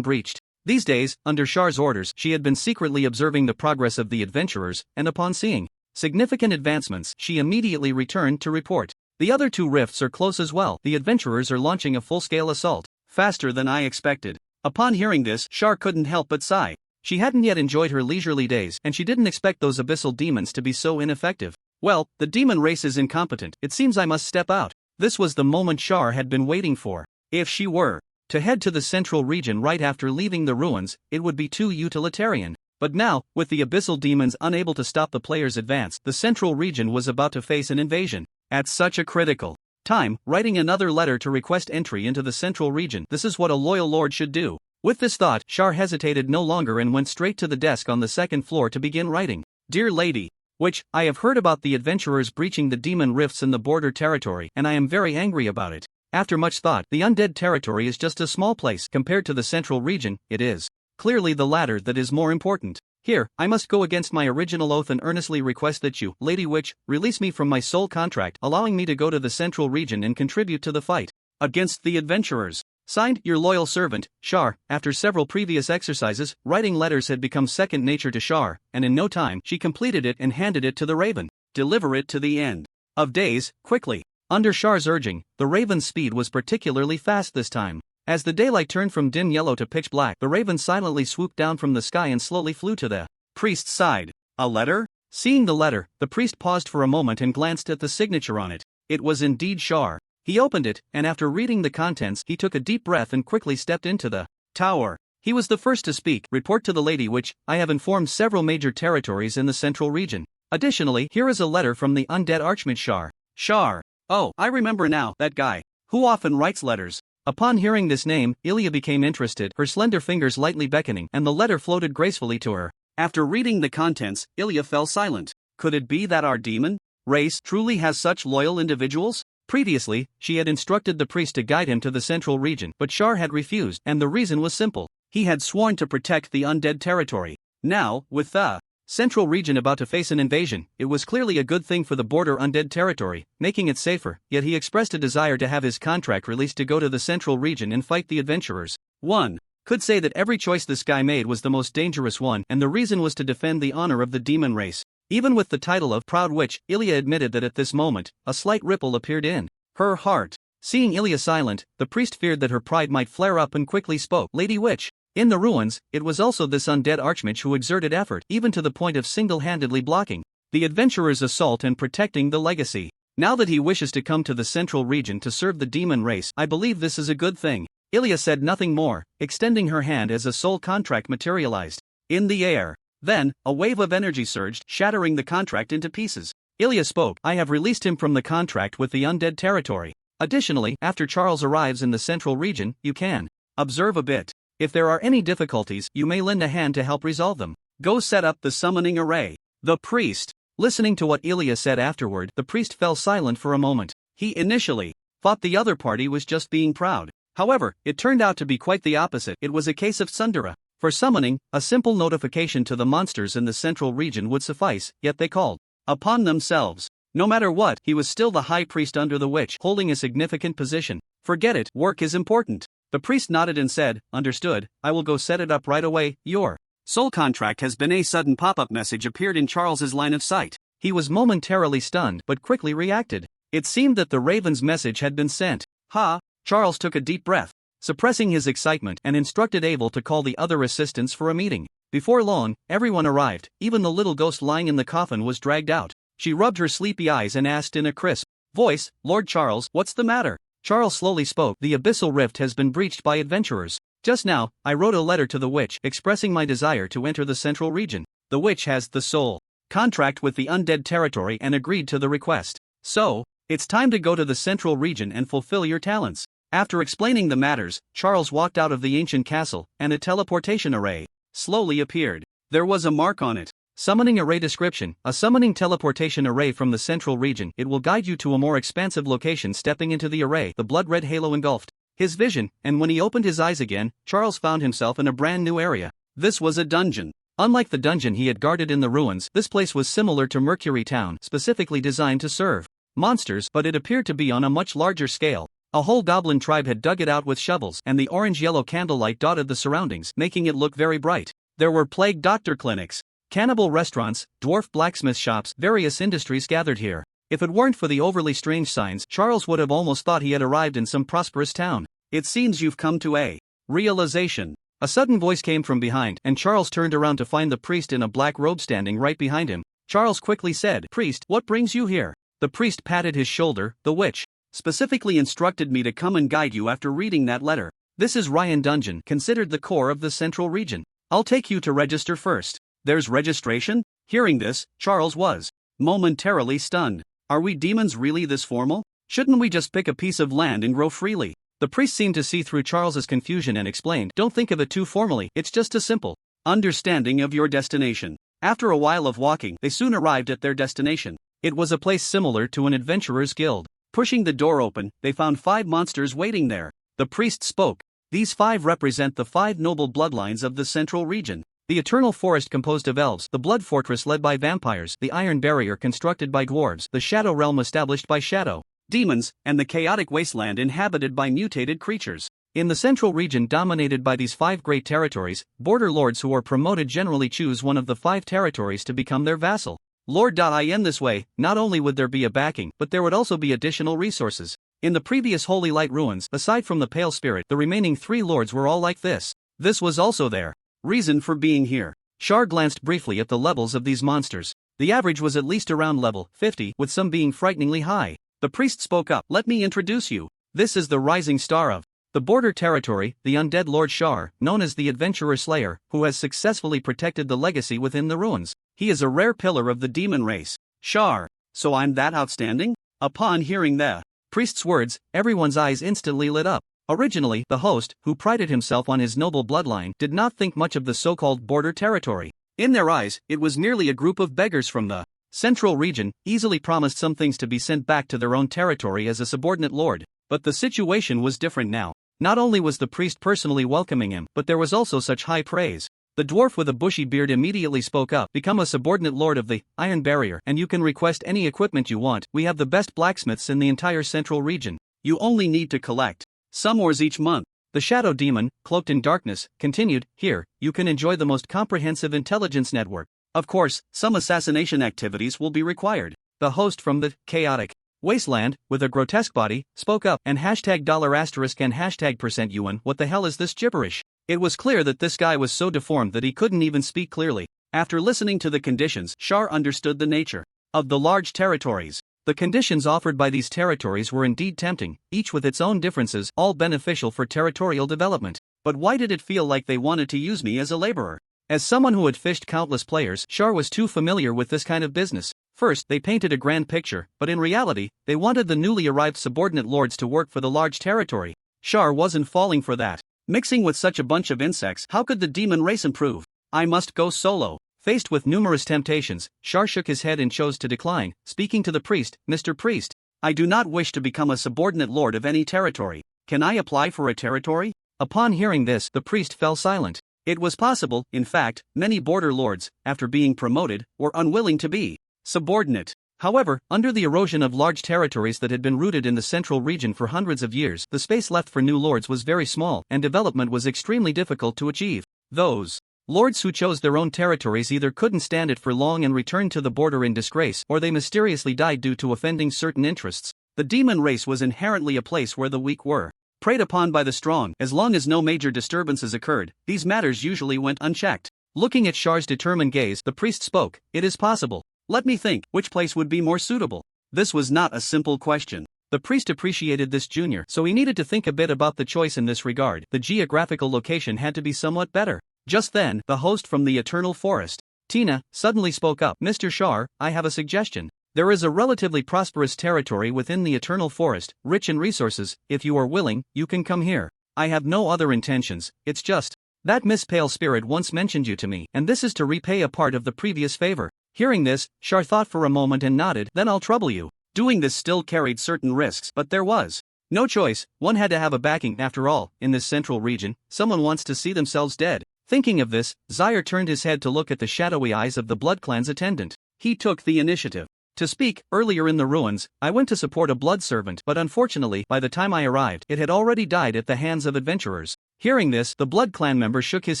breached. These days, under Shar's orders, she had been secretly observing the progress of the adventurers, and upon seeing significant advancements, she immediately returned to report. The other 2 rifts are close as well. The adventurers are launching a full-scale assault, faster than I expected. Upon hearing this, Char couldn't help but sigh. She hadn't yet enjoyed her leisurely days, and she didn't expect those abyssal demons to be so ineffective. Well, the demon race is incompetent. It seems I must step out. This was the moment Char had been waiting for. If she were to head to the central region right after leaving the ruins, it would be too utilitarian. But now, with the abyssal demons unable to stop the player's advance, the central region was about to face an invasion. At such a critical time, writing another letter to request entry into the central region, this is what a loyal lord should do. With this thought, Char hesitated no longer and went straight to the desk on the second floor to begin writing. Dear Lady, which, I have heard about the adventurers breaching the demon rifts in the border territory, and I am very angry about it. After much thought, the undead territory is just a small place compared to the central region. It is clearly the latter that is more important. Here, I must go against my original oath and earnestly request that you, Lady Witch, release me from my soul contract, allowing me to go to the central region and contribute to the fight against the adventurers. Signed, your loyal servant, Char. After several previous exercises, writing letters had become second nature to Char, and in no time, she completed it and handed it to the Raven. Deliver it to the end of days, quickly. Under Char's urging, the Raven's speed was particularly fast this time. As the daylight turned from dim yellow to pitch black, the Raven silently swooped down from the sky and slowly flew to the priest's side. A letter? Seeing the letter, the priest paused for a moment and glanced at the signature on it. It was indeed Char. He opened it, and after reading the contents, he took a deep breath and quickly stepped into the tower. He was the first to speak. Report to the Lady Witch, I have informed several major territories in the central region. Additionally, here is a letter from the undead archmage Char. Char. Oh, I remember now, that guy. Who often writes letters. Upon hearing this name, Ilya became interested, her slender fingers lightly beckoning, and the letter floated gracefully to her. After reading the contents, Ilya fell silent. Could it be that our demon race truly has such loyal individuals? Previously, she had instructed the priest to guide him to the central region, but Char had refused, and the reason was simple. He had sworn to protect the undead territory. Now, with the central region about to face an invasion, it was clearly a good thing for the border undead territory, making it safer, yet he expressed a desire to have his contract released to go to the central region and fight the adventurers. One could say that every choice this guy made was the most dangerous one, and the reason was to defend the honor of the demon race. Even with the title of Proud Witch, Ilya admitted that at this moment, a slight ripple appeared in her heart. Seeing Ilya silent, the priest feared that her pride might flare up and quickly spoke. Lady Witch. In the ruins, it was also this undead archmage who exerted effort, even to the point of single-handedly blocking the adventurers' assault and protecting the legacy. Now that he wishes to come to the central region to serve the demon race, I believe this is a good thing. Ilya said nothing more, extending her hand as a soul contract materialized in the air. Then, a wave of energy surged, shattering the contract into pieces. Ilya spoke. I have released him from the contract with the undead territory. Additionally, after Charles arrives in the central region, you can observe a bit. If there are any difficulties, you may lend a hand to help resolve them. Go set up the summoning array. The priest. Listening to what Ilya said afterward, the priest fell silent for a moment. He initially thought the other party was just being proud. However, it turned out to be quite the opposite. It was a case of tsundere. For summoning, a simple notification to the monsters in the central region would suffice, yet they called upon themselves. No matter what, he was still the high priest under the witch, holding a significant position. Forget it, work is important. The priest nodded and said, understood, I will go set it up right away. Your soul contract has been. A sudden pop-up message appeared in Charles's line of sight. He was momentarily stunned, but quickly reacted. It seemed that the Raven's message had been sent. Ha! Charles took a deep breath, suppressing his excitement, and instructed Abel to call the other assistants for a meeting. Before long, everyone arrived. Even the little ghost lying in the coffin was dragged out. She rubbed her sleepy eyes and asked in a crisp voice, Lord Charles, what's the matter? Charles slowly spoke. The abyssal rift has been breached by adventurers. Just now, I wrote a letter to the witch, expressing my desire to enter the central region. The witch has the soul contract with the undead territory and agreed to the request. So, it's time to go to the central region and fulfill your talents. After explaining the matters, Charles walked out of the ancient castle, and a teleportation array slowly appeared. There was a mark on it. Summoning array description, a summoning teleportation array from the central region. It will guide you to a more expansive location. Stepping into the array, the blood-red halo engulfed his vision, and when he opened his eyes again, Charles found himself in a brand new area. This was a dungeon. Unlike the dungeon he had guarded in the ruins, this place was similar to Mercury Town, specifically designed to serve monsters, but it appeared to be on a much larger scale. A whole goblin tribe had dug it out with shovels, and the orange-yellow candlelight dotted the surroundings, making it look very bright. There were plague doctor clinics, cannibal restaurants, dwarf blacksmith shops, various industries gathered here. If it weren't for the overly strange signs, Charles would have almost thought he had arrived in some prosperous town. It seems you've come to a Realization. A sudden voice came from behind, and Charles turned around to find the priest in a black robe standing right behind him. Charles quickly said, "Priest, what brings you here?" The priest patted his shoulder. "The witch specifically instructed me to come and guide you after reading that letter. This is Ryan Dungeon, considered the core of the central region. I'll take you to register first." "There's registration?" Hearing this, Charles was momentarily stunned. "Are we demons really this formal? Shouldn't we just pick a piece of land and grow freely?" The priest seemed to see through Charles's confusion and explained, "Don't think of it too formally, it's just a simple understanding of your destination." After a while of walking, they soon arrived at their destination. It was a place similar to an adventurer's guild. Pushing the door open, they found 5 monsters waiting there. The priest spoke. "These 5 represent the 5 noble bloodlines of the central region. The Eternal Forest composed of elves, the Blood Fortress led by vampires, the Iron Barrier constructed by dwarves, the Shadow Realm established by shadow demons, and the chaotic wasteland inhabited by mutated creatures. In the central region dominated by these 5 great territories, border lords who are promoted generally choose one of the 5 territories to become their vassal. In this way, not only would there be a backing, but there would also be additional resources. In the previous Holy Light ruins, aside from the Pale Spirit, the remaining 3 lords were all like this. This was also their reason for being here." Char glanced briefly at the levels of these monsters. The average was at least around level 50, with some being frighteningly high. The priest spoke up. "Let me introduce you. This is the rising star of the border territory, the undead Lord Char, known as the Adventurer Slayer, who has successfully protected the legacy within the ruins. He is a rare pillar of the demon race." Char. "So I'm that outstanding?" Upon hearing the priest's words, everyone's eyes instantly lit up. Originally, the host, who prided himself on his noble bloodline, did not think much of the so-called border territory. In their eyes, it was merely a group of beggars from the central region, easily promised some things to be sent back to their own territory as a subordinate lord. But the situation was different now. Not only was the priest personally welcoming him, but there was also such high praise. The dwarf with a bushy beard immediately spoke up. "Become a subordinate lord of the Iron Barrier, and you can request any equipment you want. We have the best blacksmiths in the entire central region. You only need to collect some ores each month." The shadow demon, cloaked in darkness, continued, "Here, you can enjoy the most comprehensive intelligence network. Of course, some assassination activities will be required." The host from the chaotic wasteland, with a grotesque body, spoke up, and $$ and %UN. "What the hell is this gibberish?" It was clear that this guy was so deformed that he couldn't even speak clearly. After listening to the conditions, Char understood the nature of the large territories. The conditions offered by these territories were indeed tempting, each with its own differences, all beneficial for territorial development. But why did it feel like they wanted to use me as a laborer? As someone who had fished countless players, Char was too familiar with this kind of business. First, they painted a grand picture, but in reality, they wanted the newly arrived subordinate lords to work for the large territory. Char wasn't falling for that. Mixing with such a bunch of insects, how could the demon race improve? "I must go solo." Faced with numerous temptations, Char shook his head and chose to decline, speaking to the priest. "Mr. Priest, I do not wish to become a subordinate lord of any territory. Can I apply for a territory?" Upon hearing this, the priest fell silent. It was possible, in fact, many border lords, after being promoted, were unwilling to be subordinate. However, under the erosion of large territories that had been rooted in the central region for hundreds of years, the space left for new lords was very small, and development was extremely difficult to achieve. Those lords who chose their own territories either couldn't stand it for long and returned to the border in disgrace, or they mysteriously died due to offending certain interests. The demon race was inherently a place where the weak were preyed upon by the strong. As long as no major disturbances occurred, these matters usually went unchecked. Looking at Char's determined gaze, the priest spoke. "It is possible. Let me think, which place would be more suitable?" This was not a simple question. The priest appreciated this junior, so he needed to think a bit about the choice in this regard. The geographical location had to be somewhat better. Just then, the host from the Eternal Forest, Tina, suddenly spoke up. "Mr. Char, I have a suggestion. There is a relatively prosperous territory within the Eternal Forest, rich in resources. If you are willing, you can come here. I have no other intentions, it's just that Miss Pale Spirit once mentioned you to me, and this is to repay a part of the previous favor." Hearing this, Char thought for a moment and nodded. "Then I'll trouble you." Doing this still carried certain risks, but there was no choice. One had to have a backing. After all, in this central region, someone wants to see themselves dead. Thinking of this, Zaire turned his head to look at the shadowy eyes of the Blood Clan's attendant. He took the initiative to speak. "Earlier in the ruins, I went to support a blood servant, but unfortunately, by the time I arrived, it had already died at the hands of adventurers." Hearing this, the Blood Clan member shook his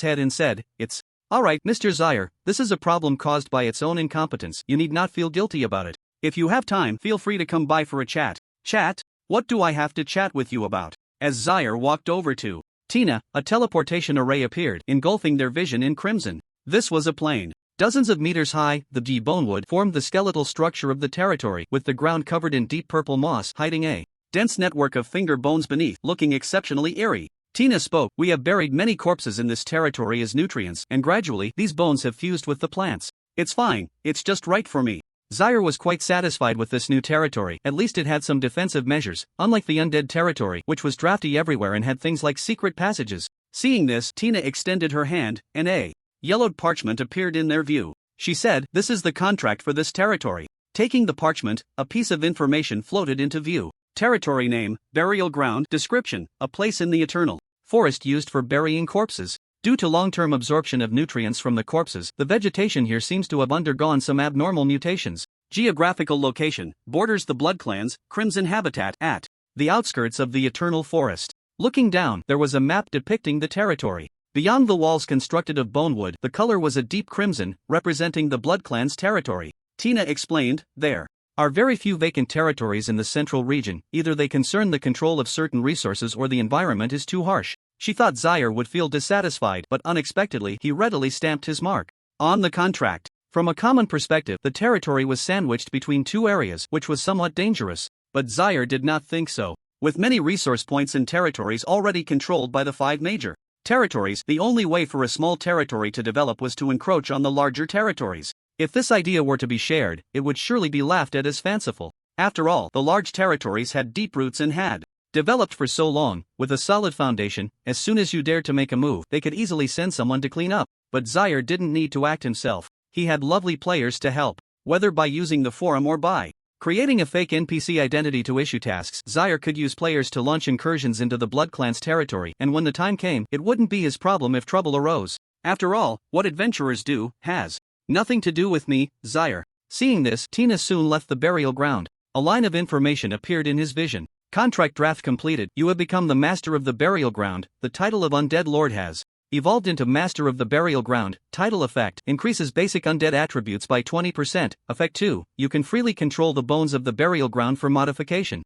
head and said, "It's all right, Mr. Zaire, this is a problem caused by its own incompetence. You need not feel guilty about it. If you have time, feel free to come by for a chat." "Chat? What do I have to chat with you about?" As Zaire walked over to Tina, a teleportation array appeared, engulfing their vision in crimson. This was a plane. Dozens of meters high, the bonewood formed the skeletal structure of the territory, with the ground covered in deep purple moss, hiding a dense network of finger bones beneath, looking exceptionally eerie. Tina spoke, "We have buried many corpses in this territory as nutrients, and gradually, these bones have fused with the plants. It's fine, it's just right for me." Zaire was quite satisfied with this new territory, at least it had some defensive measures, unlike the Undead territory, which was drafty everywhere and had things like secret passages. Seeing this, Tina extended her hand, and a yellowed parchment appeared in their view. She said, "This is the contract for this territory." Taking the parchment, a piece of information floated into view. Territory name, burial ground. Description, a place in the eternal forest used for burying corpses. Due to long-term absorption of nutrients from the corpses, the vegetation here seems to have undergone some abnormal mutations. Geographical location, borders the blood clans, crimson habitat, at the outskirts of the eternal forest. Looking down, there was a map depicting the territory. Beyond the walls constructed of bonewood, the color was a deep crimson, representing the blood clan's territory. Tina explained, "There are very few vacant territories in the central region, either they concern the control of certain resources or the environment is too harsh." She thought Zaire would feel dissatisfied, but unexpectedly he readily stamped his mark on the contract. From a common perspective, the territory was sandwiched between two areas, which was somewhat dangerous. But Zaire did not think so. With many resource points and territories already controlled by the 5 major territories, the only way for a small territory to develop was to encroach on the larger territories. If this idea were to be shared, it would surely be laughed at as fanciful. After all, the large territories had deep roots and had developed for so long, with a solid foundation. As soon as you dared to make a move, they could easily send someone to clean up. But Zaire didn't need to act himself. He had lovely players to help, whether by using the forum or by creating a fake NPC identity to issue tasks. Zaire could use players to launch incursions into the Blood Clan's territory, and when the time came, it wouldn't be his problem if trouble arose. After all, what adventurers do has nothing to do with me, Zaire. Seeing this, Tina soon left the burial ground. A line of information appeared in his vision. Contract draft completed. You have become the Master of the Burial Ground. The title of Undead Lord has evolved into Master of the Burial Ground. Title effect increases basic undead attributes by 20%. Effect 2. You can freely control the bones of the burial ground for modification.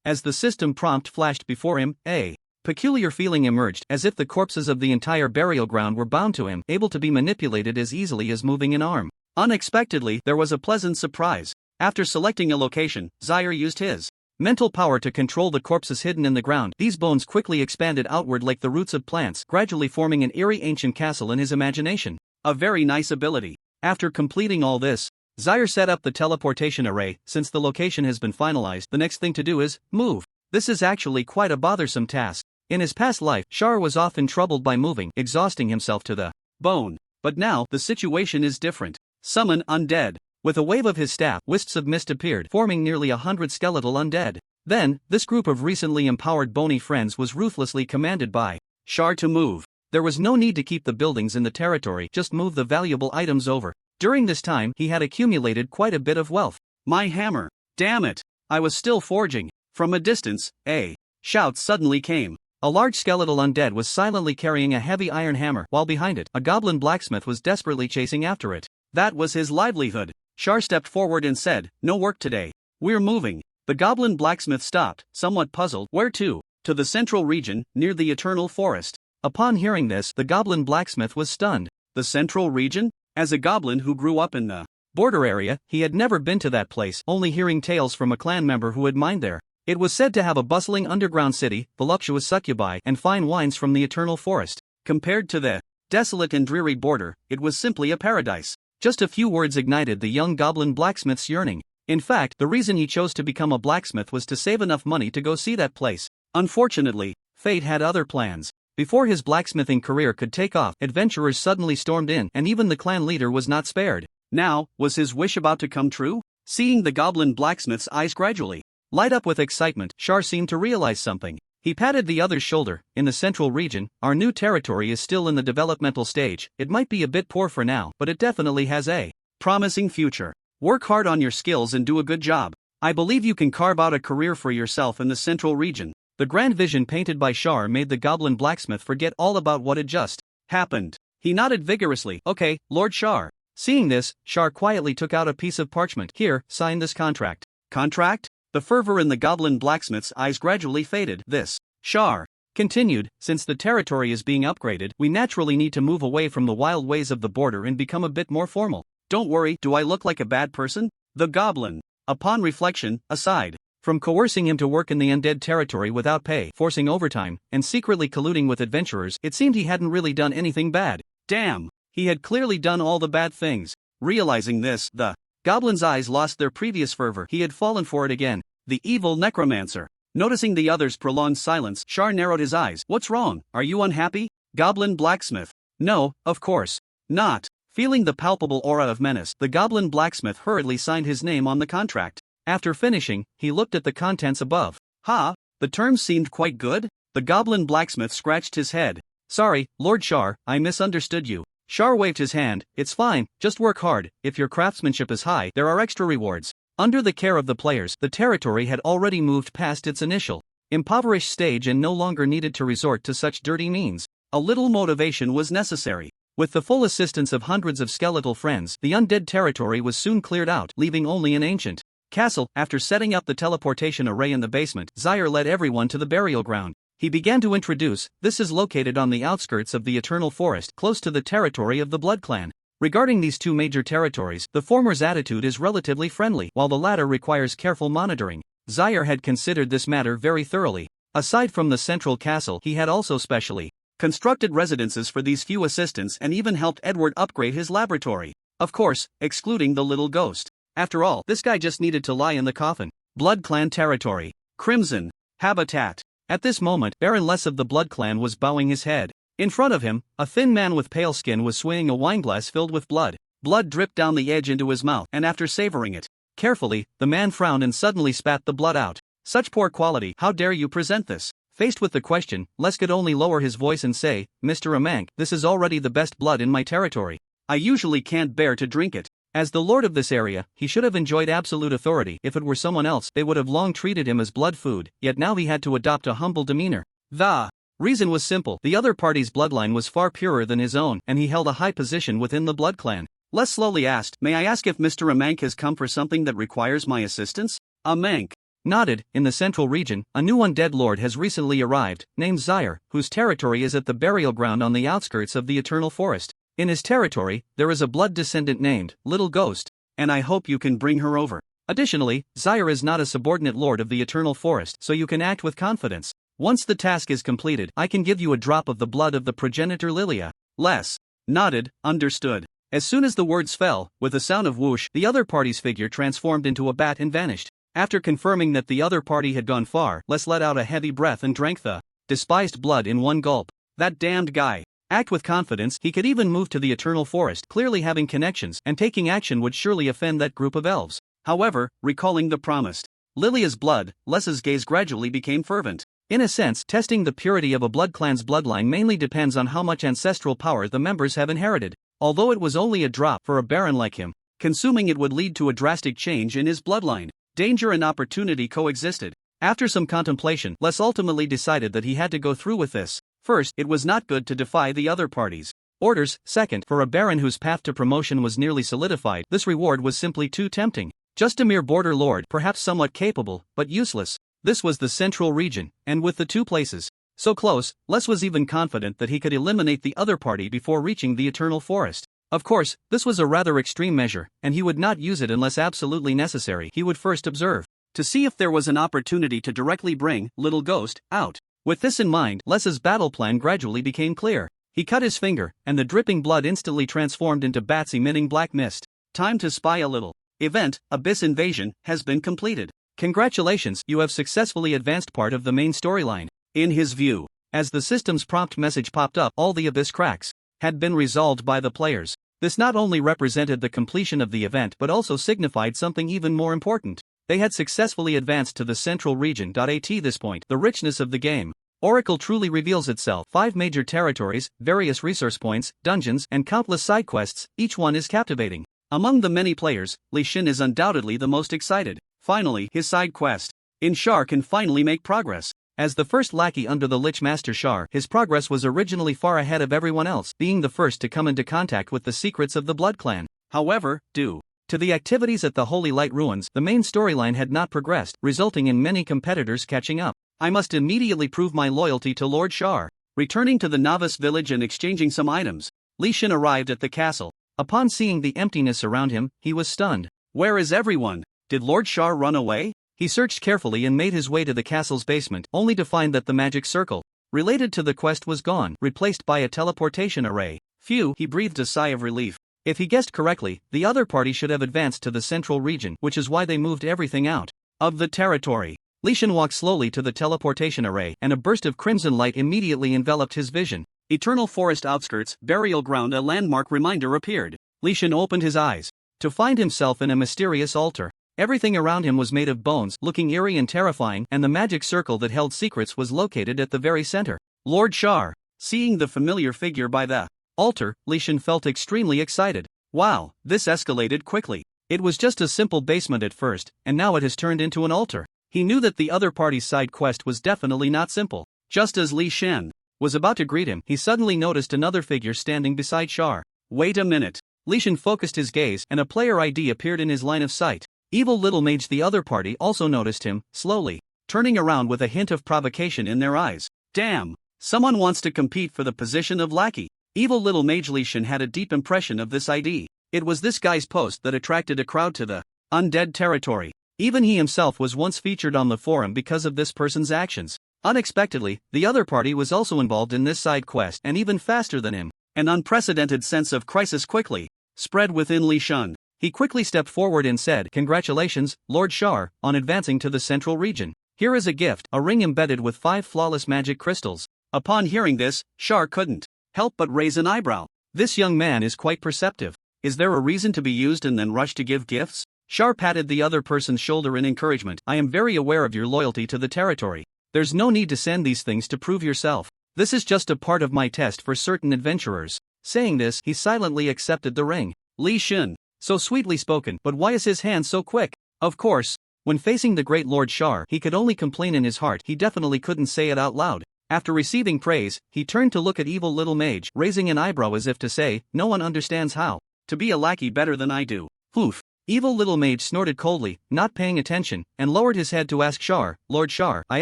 As the system prompt flashed before him, a peculiar feeling emerged, as if the corpses of the entire burial ground were bound to him, able to be manipulated as easily as moving an arm. Unexpectedly, there was a pleasant surprise. After selecting a location, Zaire used his mental power to control the corpses hidden in the ground. These bones quickly expanded outward like the roots of plants, gradually forming an eerie ancient castle in his imagination. A very nice ability. After completing all this, Zaire set up the teleportation array. Since the location has been finalized, the next thing to do is move. This is actually quite a bothersome task. In his past life, Shar was often troubled by moving, exhausting himself to the bone. But now, the situation is different. Summon Undead. With a wave of his staff, wisps of mist appeared, forming nearly 100 skeletal undead. Then, this group of recently empowered bony friends was ruthlessly commanded by Shar to move. There was no need to keep the buildings in the territory, just move the valuable items over. During this time, he had accumulated quite a bit of wealth. My hammer! Damn it! I was still forging. From a distance, a shout suddenly came. A large skeletal undead was silently carrying a heavy iron hammer, while behind it, a goblin blacksmith was desperately chasing after it. That was his livelihood. Shar stepped forward and said, "No work today. We're moving." The goblin blacksmith stopped, somewhat puzzled. Where to? To the central region, near the eternal forest. Upon hearing this, the goblin blacksmith was stunned. The central region? As a goblin who grew up in the border area, he had never been to that place, only hearing tales from a clan member who had mined there. It was said to have a bustling underground city, voluptuous succubi, and fine wines from the eternal forest. Compared to the desolate and dreary border, it was simply a paradise. Just a few words ignited the young goblin blacksmith's yearning. In fact, the reason he chose to become a blacksmith was to save enough money to go see that place. Unfortunately, fate had other plans. Before his blacksmithing career could take off, adventurers suddenly stormed in, and even the clan leader was not spared. Now, was his wish about to come true? Seeing the goblin blacksmith's eyes gradually light up with excitement, Shar seemed to realize something. He patted the other's shoulder. In the central region, our new territory is still in the developmental stage. It might be a bit poor for now, but it definitely has a promising future. Work hard on your skills and do a good job. I believe you can carve out a career for yourself in the central region. The grand vision painted by Shar made the goblin blacksmith forget all about what had just happened. He nodded vigorously. Okay, Lord Shar. Seeing this, Shar quietly took out a piece of parchment. Here, sign this contract. Contract? The fervor in the goblin blacksmith's eyes gradually faded. This, Shar, Continued, since the territory is being upgraded, we naturally need to move away from the wild ways of the border and become a bit more formal. Don't worry, do I look like a bad person? The goblin. Upon reflection, aside from coercing him to work in the undead territory without pay, forcing overtime, and secretly colluding with adventurers, it seemed he hadn't really done anything bad. Damn! He had clearly done all the bad things. Realizing this, the goblin's eyes lost their previous fervor. He had fallen for it again. The evil necromancer. Noticing the other's prolonged silence, Shar narrowed his eyes. What's wrong? Are you unhappy? Goblin blacksmith. No, of course not. Feeling the palpable aura of menace, the goblin blacksmith hurriedly signed his name on the contract. After finishing, he looked at the contents above. The terms seemed quite good? The goblin blacksmith scratched his head. Sorry, Lord Shar, I misunderstood you. Shar waved his hand. It's fine, just work hard. If your craftsmanship is high, there are extra rewards. Under the care of the players, the territory had already moved past its initial impoverished stage and no longer needed to resort to such dirty means. A little motivation was necessary. With the full assistance of hundreds of skeletal friends, the undead territory was soon cleared out, leaving only an ancient castle. After setting up the teleportation array in the basement, Zyre led everyone to the burial ground. He began to introduce. This is located on the outskirts of the Eternal Forest, close to the territory of the Blood Clan. Regarding these two major territories, the former's attitude is relatively friendly, while the latter requires careful monitoring. Zyre had considered this matter very thoroughly. Aside from the central castle, he had also specially constructed residences for these few assistants and even helped Edward upgrade his laboratory. Of course, excluding the little ghost. After all, this guy just needed to lie in the coffin. Blood Clan territory. Crimson. Habitat. At this moment, Baron Less of the Blood Clan was bowing his head. In front of him, a thin man with pale skin was swinging a wineglass filled with blood. Blood dripped down the edge into his mouth, and after savoring it carefully, the man frowned and suddenly spat the blood out. Such poor quality, how dare you present this? Faced with the question, Les could only lower his voice and say, Mr. Amank, this is already the best blood in my territory. I usually can't bear to drink it. As the lord of this area, he should have enjoyed absolute authority. If it were someone else, they would have long treated him as blood food, yet now he had to adopt a humble demeanor. The reason was simple. The other party's bloodline was far purer than his own, and he held a high position within the Blood Clan. Les slowly asked, May I ask if Mr. Amank has come for something that requires my assistance? Amank nodded. In the central region, a new undead lord has recently arrived, named Zyre, whose territory is at the burial ground on the outskirts of the Eternal Forest. In his territory, there is a blood descendant named Little Ghost, and I hope you can bring her over. Additionally, Zyre is not a subordinate lord of the Eternal Forest, so you can act with confidence. Once the task is completed, I can give you a drop of the blood of the progenitor Lilia. Les nodded. Understood. As soon as the words fell, with a sound of whoosh, the other party's figure transformed into a bat and vanished. After confirming that the other party had gone far, Les let out a heavy breath and drank the despised blood in one gulp. That damned guy. Act with confidence. He could even move to the Eternal Forest, clearly having connections, and taking action would surely offend that group of elves. However, recalling the promised Lilia's blood, Les's gaze gradually became fervent. In a sense, testing the purity of a blood clan's bloodline mainly depends on how much ancestral power the members have inherited. Although it was only a drop for a baron like him, consuming it would lead to a drastic change in his bloodline. Danger and opportunity coexisted. After some contemplation, Les ultimately decided that he had to go through with this. First, it was not good to defy the other party's orders. Second, for a baron whose path to promotion was nearly solidified, this reward was simply too tempting. Just a mere border lord, perhaps somewhat capable, but useless. This was the central region, and with the two places so close, Les was even confident that he could eliminate the other party before reaching the Eternal Forest. Of course, this was a rather extreme measure, and he would not use it unless absolutely necessary. He would first observe to see if there was an opportunity to directly bring Little Ghost out. With this in mind, Les's battle plan gradually became clear. He cut his finger, and the dripping blood instantly transformed into bats emitting black mist. Time to spy a little. Event, Abyss Invasion, has been completed. Congratulations, you have successfully advanced part of the main storyline. In his view, as the system's prompt message popped up, all the Abyss cracks had been resolved by the players. This not only represented the completion of the event but also signified something even more important. They had successfully advanced to the central region. At this point, the richness of the game Oracle truly reveals itself. 5 major territories, various resource points, dungeons, and countless side quests, each one is captivating. Among the many players, Leysan is undoubtedly the most excited. Finally, his side quest in Shar can finally make progress. As the first lackey under the Lich Master Shar, his progress was originally far ahead of everyone else, being the first to come into contact with the secrets of the Blood Clan. However, due to the activities at the Holy Light Ruins, the main storyline had not progressed, resulting in many competitors catching up. I must immediately prove my loyalty to Lord Shar. Returning to the novice village and exchanging some items, Leysan arrived at the castle. Upon seeing the emptiness around him, he was stunned. Where is everyone? Did Lord Shar run away? He searched carefully and made his way to the castle's basement, only to find that the magic circle related to the quest was gone, replaced by a teleportation array. Phew, he breathed a sigh of relief. If he guessed correctly, the other party should have advanced to the central region, which is why they moved everything out of the territory. Leysan walked slowly to the teleportation array, and a burst of crimson light immediately enveloped his vision. Eternal forest outskirts, burial ground, a landmark reminder appeared. Leysan opened his eyes to find himself in a mysterious altar. Everything around him was made of bones, looking eerie and terrifying, and the magic circle that held secrets was located at the very center. Lord Shar. Seeing the familiar figure by the altar, Leysan felt extremely excited. Wow, this escalated quickly. It was just a simple basement at first, and now it has turned into an altar. He knew that the other party's side quest was definitely not simple. Just as Leysan was about to greet him, he suddenly noticed another figure standing beside Shar. Wait a minute. Leysan focused his gaze, and a player ID appeared in his line of sight. Evil Little Mage. The other party also noticed him, slowly turning around with a hint of provocation in their eyes. Damn, someone wants to compete for the position of lackey. Evil Little Mage. Leysan had a deep impression of this ID. It was this guy's post that attracted a crowd to the Undead territory. Even he himself was once featured on the forum because of this person's actions. Unexpectedly, the other party was also involved in this side quest, and even faster than him. An unprecedented sense of crisis quickly spread within Leysan. He quickly stepped forward and said, "Congratulations, Lord Shar, on advancing to the central region. Here is a gift, a ring embedded with 5 flawless magic crystals." Upon hearing this, Shar couldn't help but raise an eyebrow. This young man is quite perceptive. Is there a reason to be used and then rush to give gifts? Shar patted the other person's shoulder in encouragement. I am very aware of your loyalty to the territory. There's no need to send these things to prove yourself. This is just a part of my test for certain adventurers. Saying this, he silently accepted the ring. Leysan. So sweetly spoken, but why is his hand so quick? Of course, when facing the great Lord Shar, he could only complain in his heart. He definitely couldn't say it out loud. After receiving praise, he turned to look at Evil Little Mage, raising an eyebrow as if to say, no one understands how to be a lackey better than I do. Poof. Evil Little Mage snorted coldly, not paying attention, and lowered his head to ask Shar, Lord Shar, I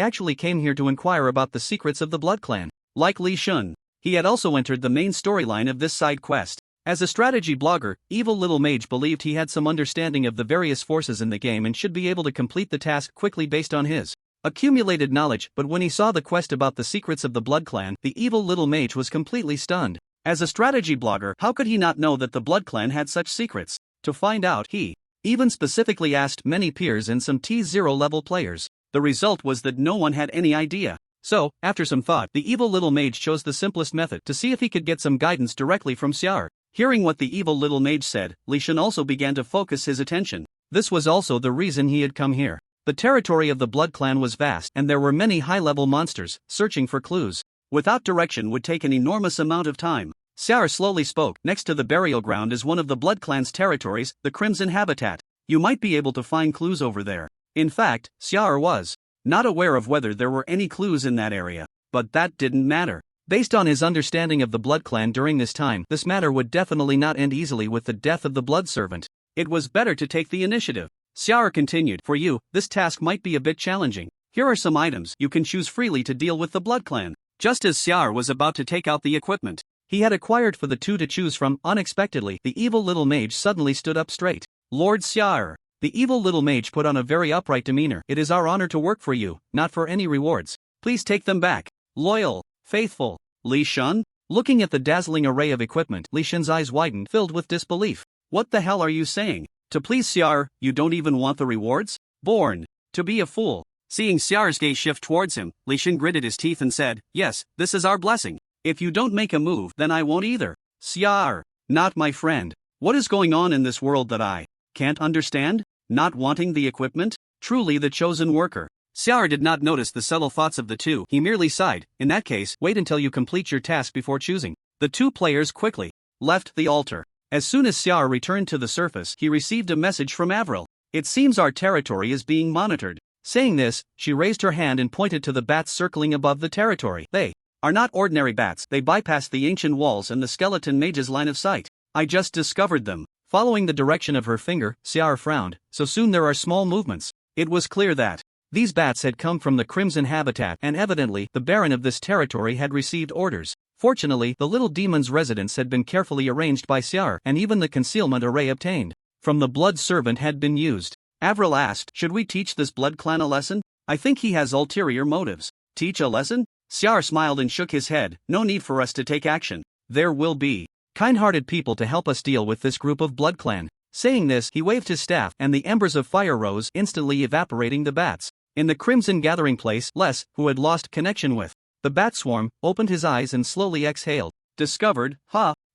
actually came here to inquire about the secrets of the Blood Clan. Like Leysan, he had also entered the main storyline of this side quest. As a strategy blogger, Evil Little Mage believed he had some understanding of the various forces in the game and should be able to complete the task quickly based on his accumulated knowledge, but when he saw the quest about the secrets of the Blood Clan, the Evil Little Mage was completely stunned. As a strategy blogger, how could he not know that the Blood Clan had such secrets? To find out, he even specifically asked many peers and some T0 level players. The result was that no one had any idea. So, after some thought, the Evil Little Mage chose the simplest method to see if he could get some guidance directly from Shar. Hearing what the Evil Little Mage said, Leysan also began to focus his attention. This was also the reason he had come here. The territory of the Blood Clan was vast, and there were many high-level monsters. Searching for clues without direction would take an enormous amount of time. Shar slowly spoke. Next to the burial ground is one of the Blood Clan's territories, the Crimson Habitat. You might be able to find clues over there. In fact, Shar was not aware of whether there were any clues in that area, but that didn't matter. Based on his understanding of the Blood Clan during this time, this matter would definitely not end easily with the death of the Blood Servant. It was better to take the initiative. Shar continued, for you, this task might be a bit challenging. Here are some items you can choose freely to deal with the Blood Clan. Just as Shar was about to take out the equipment he had acquired for the two to choose from, unexpectedly, the Evil Little Mage suddenly stood up straight. Lord Shar. The Evil Little Mage put on a very upright demeanor. It is our honor to work for you, not for any rewards. Please take them back. Loyal, faithful, Leysan? Looking at the dazzling array of equipment, Leysan's eyes widened, filled with disbelief. What the hell are you saying? To please Shar, you don't even want the rewards? Born to be a fool. Seeing Shar's gaze shift towards him, Leysan gritted his teeth and said, yes, this is our blessing. If you don't make a move, then I won't either. Shar, not my friend. What is going on in this world that I can't understand? Not wanting the equipment? Truly the chosen worker. Shar did not notice the subtle thoughts of the two. He merely sighed. In that case, wait until you complete your task before choosing. The two players quickly left the altar. As soon as Shar returned to the surface, he received a message from Avril. It seems our territory is being monitored. Saying this, she raised her hand and pointed to the bats circling above the territory. They are not ordinary bats. They bypass the ancient walls and the skeleton mage's line of sight. I just discovered them. Following the direction of her finger, Shar frowned. So soon there are small movements. It was clear that These bats had come from the Crimson habitat, and evidently, the Baron of this territory had received orders. Fortunately, the little demon's residence had been carefully arranged by Xiar, and even the concealment array obtained from the blood servant had been used. Avril asked, should we teach this blood clan a lesson? I think he has ulterior motives. Teach a lesson? Xiar smiled and shook his head. No need for us to take action. There will be kind-hearted people to help us deal with this group of blood clan. Saying this, he waved his staff, and the embers of fire rose, instantly evaporating the bats. In the Crimson gathering place, Les, who had lost connection with the bat swarm, opened his eyes and slowly exhaled. Discovered,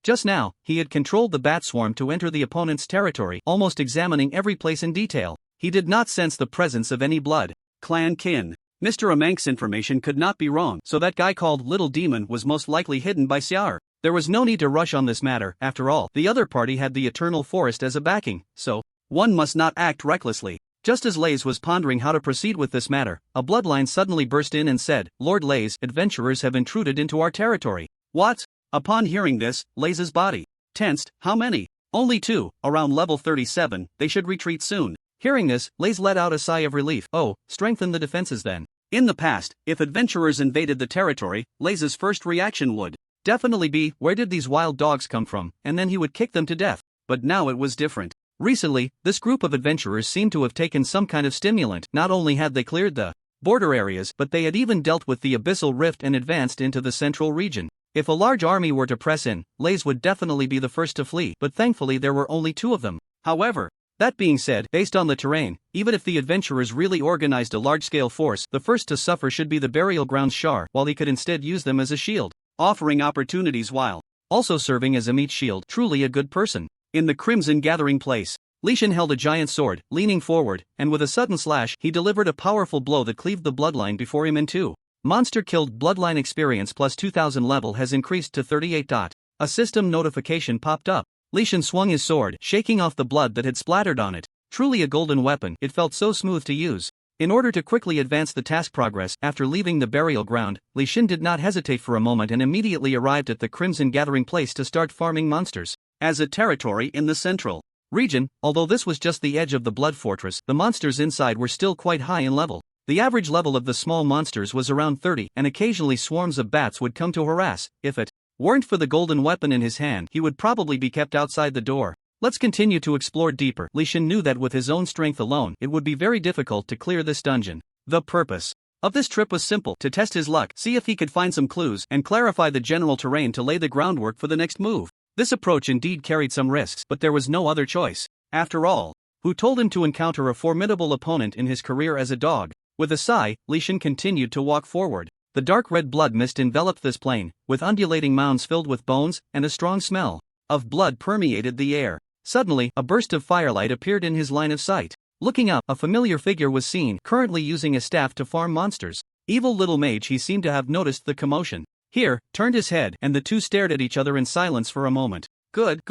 just now, he had controlled the bat swarm to enter the opponent's territory, almost examining every place in detail. He did not sense the presence of any blood clan kin. Mr. Amank's information could not be wrong, so that guy called Little Demon was most likely hidden by Xiar. There was no need to rush on this matter, after all, the other party had the Eternal Forest as a backing, so one must not act recklessly. Just as Lays was pondering how to proceed with this matter, a bloodline suddenly burst in and said, Lord Lays, adventurers have intruded into our territory. What? Upon hearing this, Lays' body tensed. How many? Only 2, around level 37, they should retreat soon. Hearing this, Lays let out a sigh of relief. Oh, strengthen the defenses then. In the past, if adventurers invaded the territory, Lays' first reaction would definitely be, where did these wild dogs come from, and then he would kick them to death. But now it was different. Recently, this group of adventurers seemed to have taken some kind of stimulant. Not only had they cleared the border areas, but they had even dealt with the abyssal rift and advanced into the central region. If a large army were to press in, Lays would definitely be the first to flee, but thankfully there were only 2 of them. However, that being said, based on the terrain, even if the adventurers really organized a large-scale force, the first to suffer should be the burial grounds Shar, while he could instead use them as a shield, offering opportunities while also serving as a meat shield. Truly a good person. In the Crimson gathering place, Leysan held a giant sword, leaning forward, and with a sudden slash, he delivered a powerful blow that cleaved the bloodline before him in 2. Monster killed. Bloodline experience plus 2000 level has increased to 38. A system notification popped up. Leysan swung his sword, shaking off the blood that had splattered on it. Truly a golden weapon, it felt so smooth to use. In order to quickly advance the task progress, after leaving the burial ground, Leysan did not hesitate for a moment and immediately arrived at the Crimson gathering place to start farming monsters. As a territory in the central region, although this was just the edge of the blood fortress, the monsters inside were still quite high in level. The average level of the small monsters was around 30, and occasionally swarms of bats would come to harass. If it weren't for the golden weapon in his hand, he would probably be kept outside the door. Let's continue to explore deeper. Leysan knew that with his own strength alone, it would be very difficult to clear this dungeon. The purpose of this trip was simple: to test his luck, see if he could find some clues, and clarify the general terrain to lay the groundwork for the next move. This approach indeed carried some risks, but there was no other choice. After all, who told him to encounter a formidable opponent in his career as a dog? With a sigh, Leysan continued to walk forward. The dark red blood mist enveloped this plain, with undulating mounds filled with bones, and a strong smell of blood permeated the air. Suddenly, a burst of firelight appeared in his line of sight. Looking up, a familiar figure was seen, currently using a staff to farm monsters. Evil little mage. He seemed to have noticed the commotion. Here, turned his head, and the two stared at each other in silence for a moment. Good.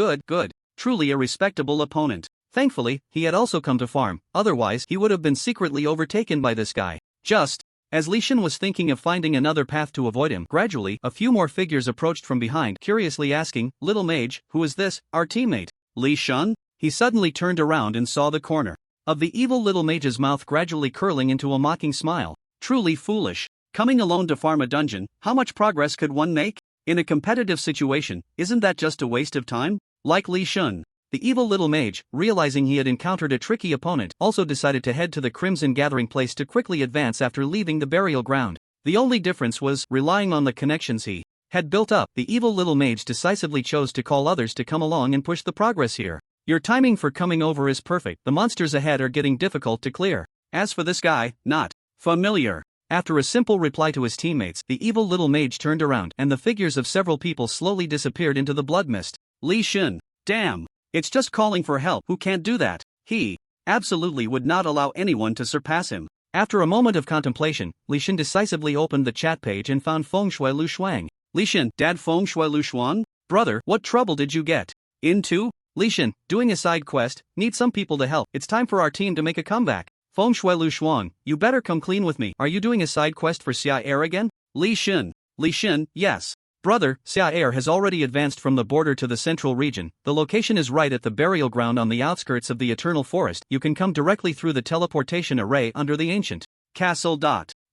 Truly a respectable opponent. Thankfully, he had also come to farm, otherwise he would have been secretly overtaken by this guy. Just as Leysan was thinking of finding another path to avoid him, gradually, a few more figures approached from behind, curiously asking, Little mage, who is this, our teammate? Leysan? He suddenly turned around and saw the corner of the evil little mage's mouth gradually curling into a mocking smile. Truly foolish. Coming alone to farm a dungeon, how much progress could one make? In a competitive situation, isn't that just a waste of time? Like Leysan, the evil little mage, realizing he had encountered a tricky opponent, also decided to head to the Crimson gathering place to quickly advance after leaving the burial ground. The only difference was, relying on the connections he had built up, the evil little mage decisively chose to call others to come along and push the progress here. Your timing for coming over is perfect. The monsters ahead are getting difficult to clear. As for this guy, not familiar. After a simple reply to his teammates, the evil little mage turned around, and the figures of several people slowly disappeared into the blood mist. Leysan, damn. It's just calling for help. Who can't do that? He absolutely would not allow anyone to surpass him. After a moment of contemplation, Leysan decisively opened the chat page and found Fengshui Lu Shuang. Leysan, Dad Fengshui Lu Shuang? Brother, what trouble did you get into? Leysan, doing a side quest, need some people to help. It's time for our team to make a comeback. Fengshui Lu Shuang, you better come clean with me. Are you doing a side quest for Xia Air again? Leysan, yes. Brother, Xia Air has already advanced from the border to the central region. The location is right at the burial ground on the outskirts of the Eternal Forest. You can come directly through the teleportation array under the ancient Castle.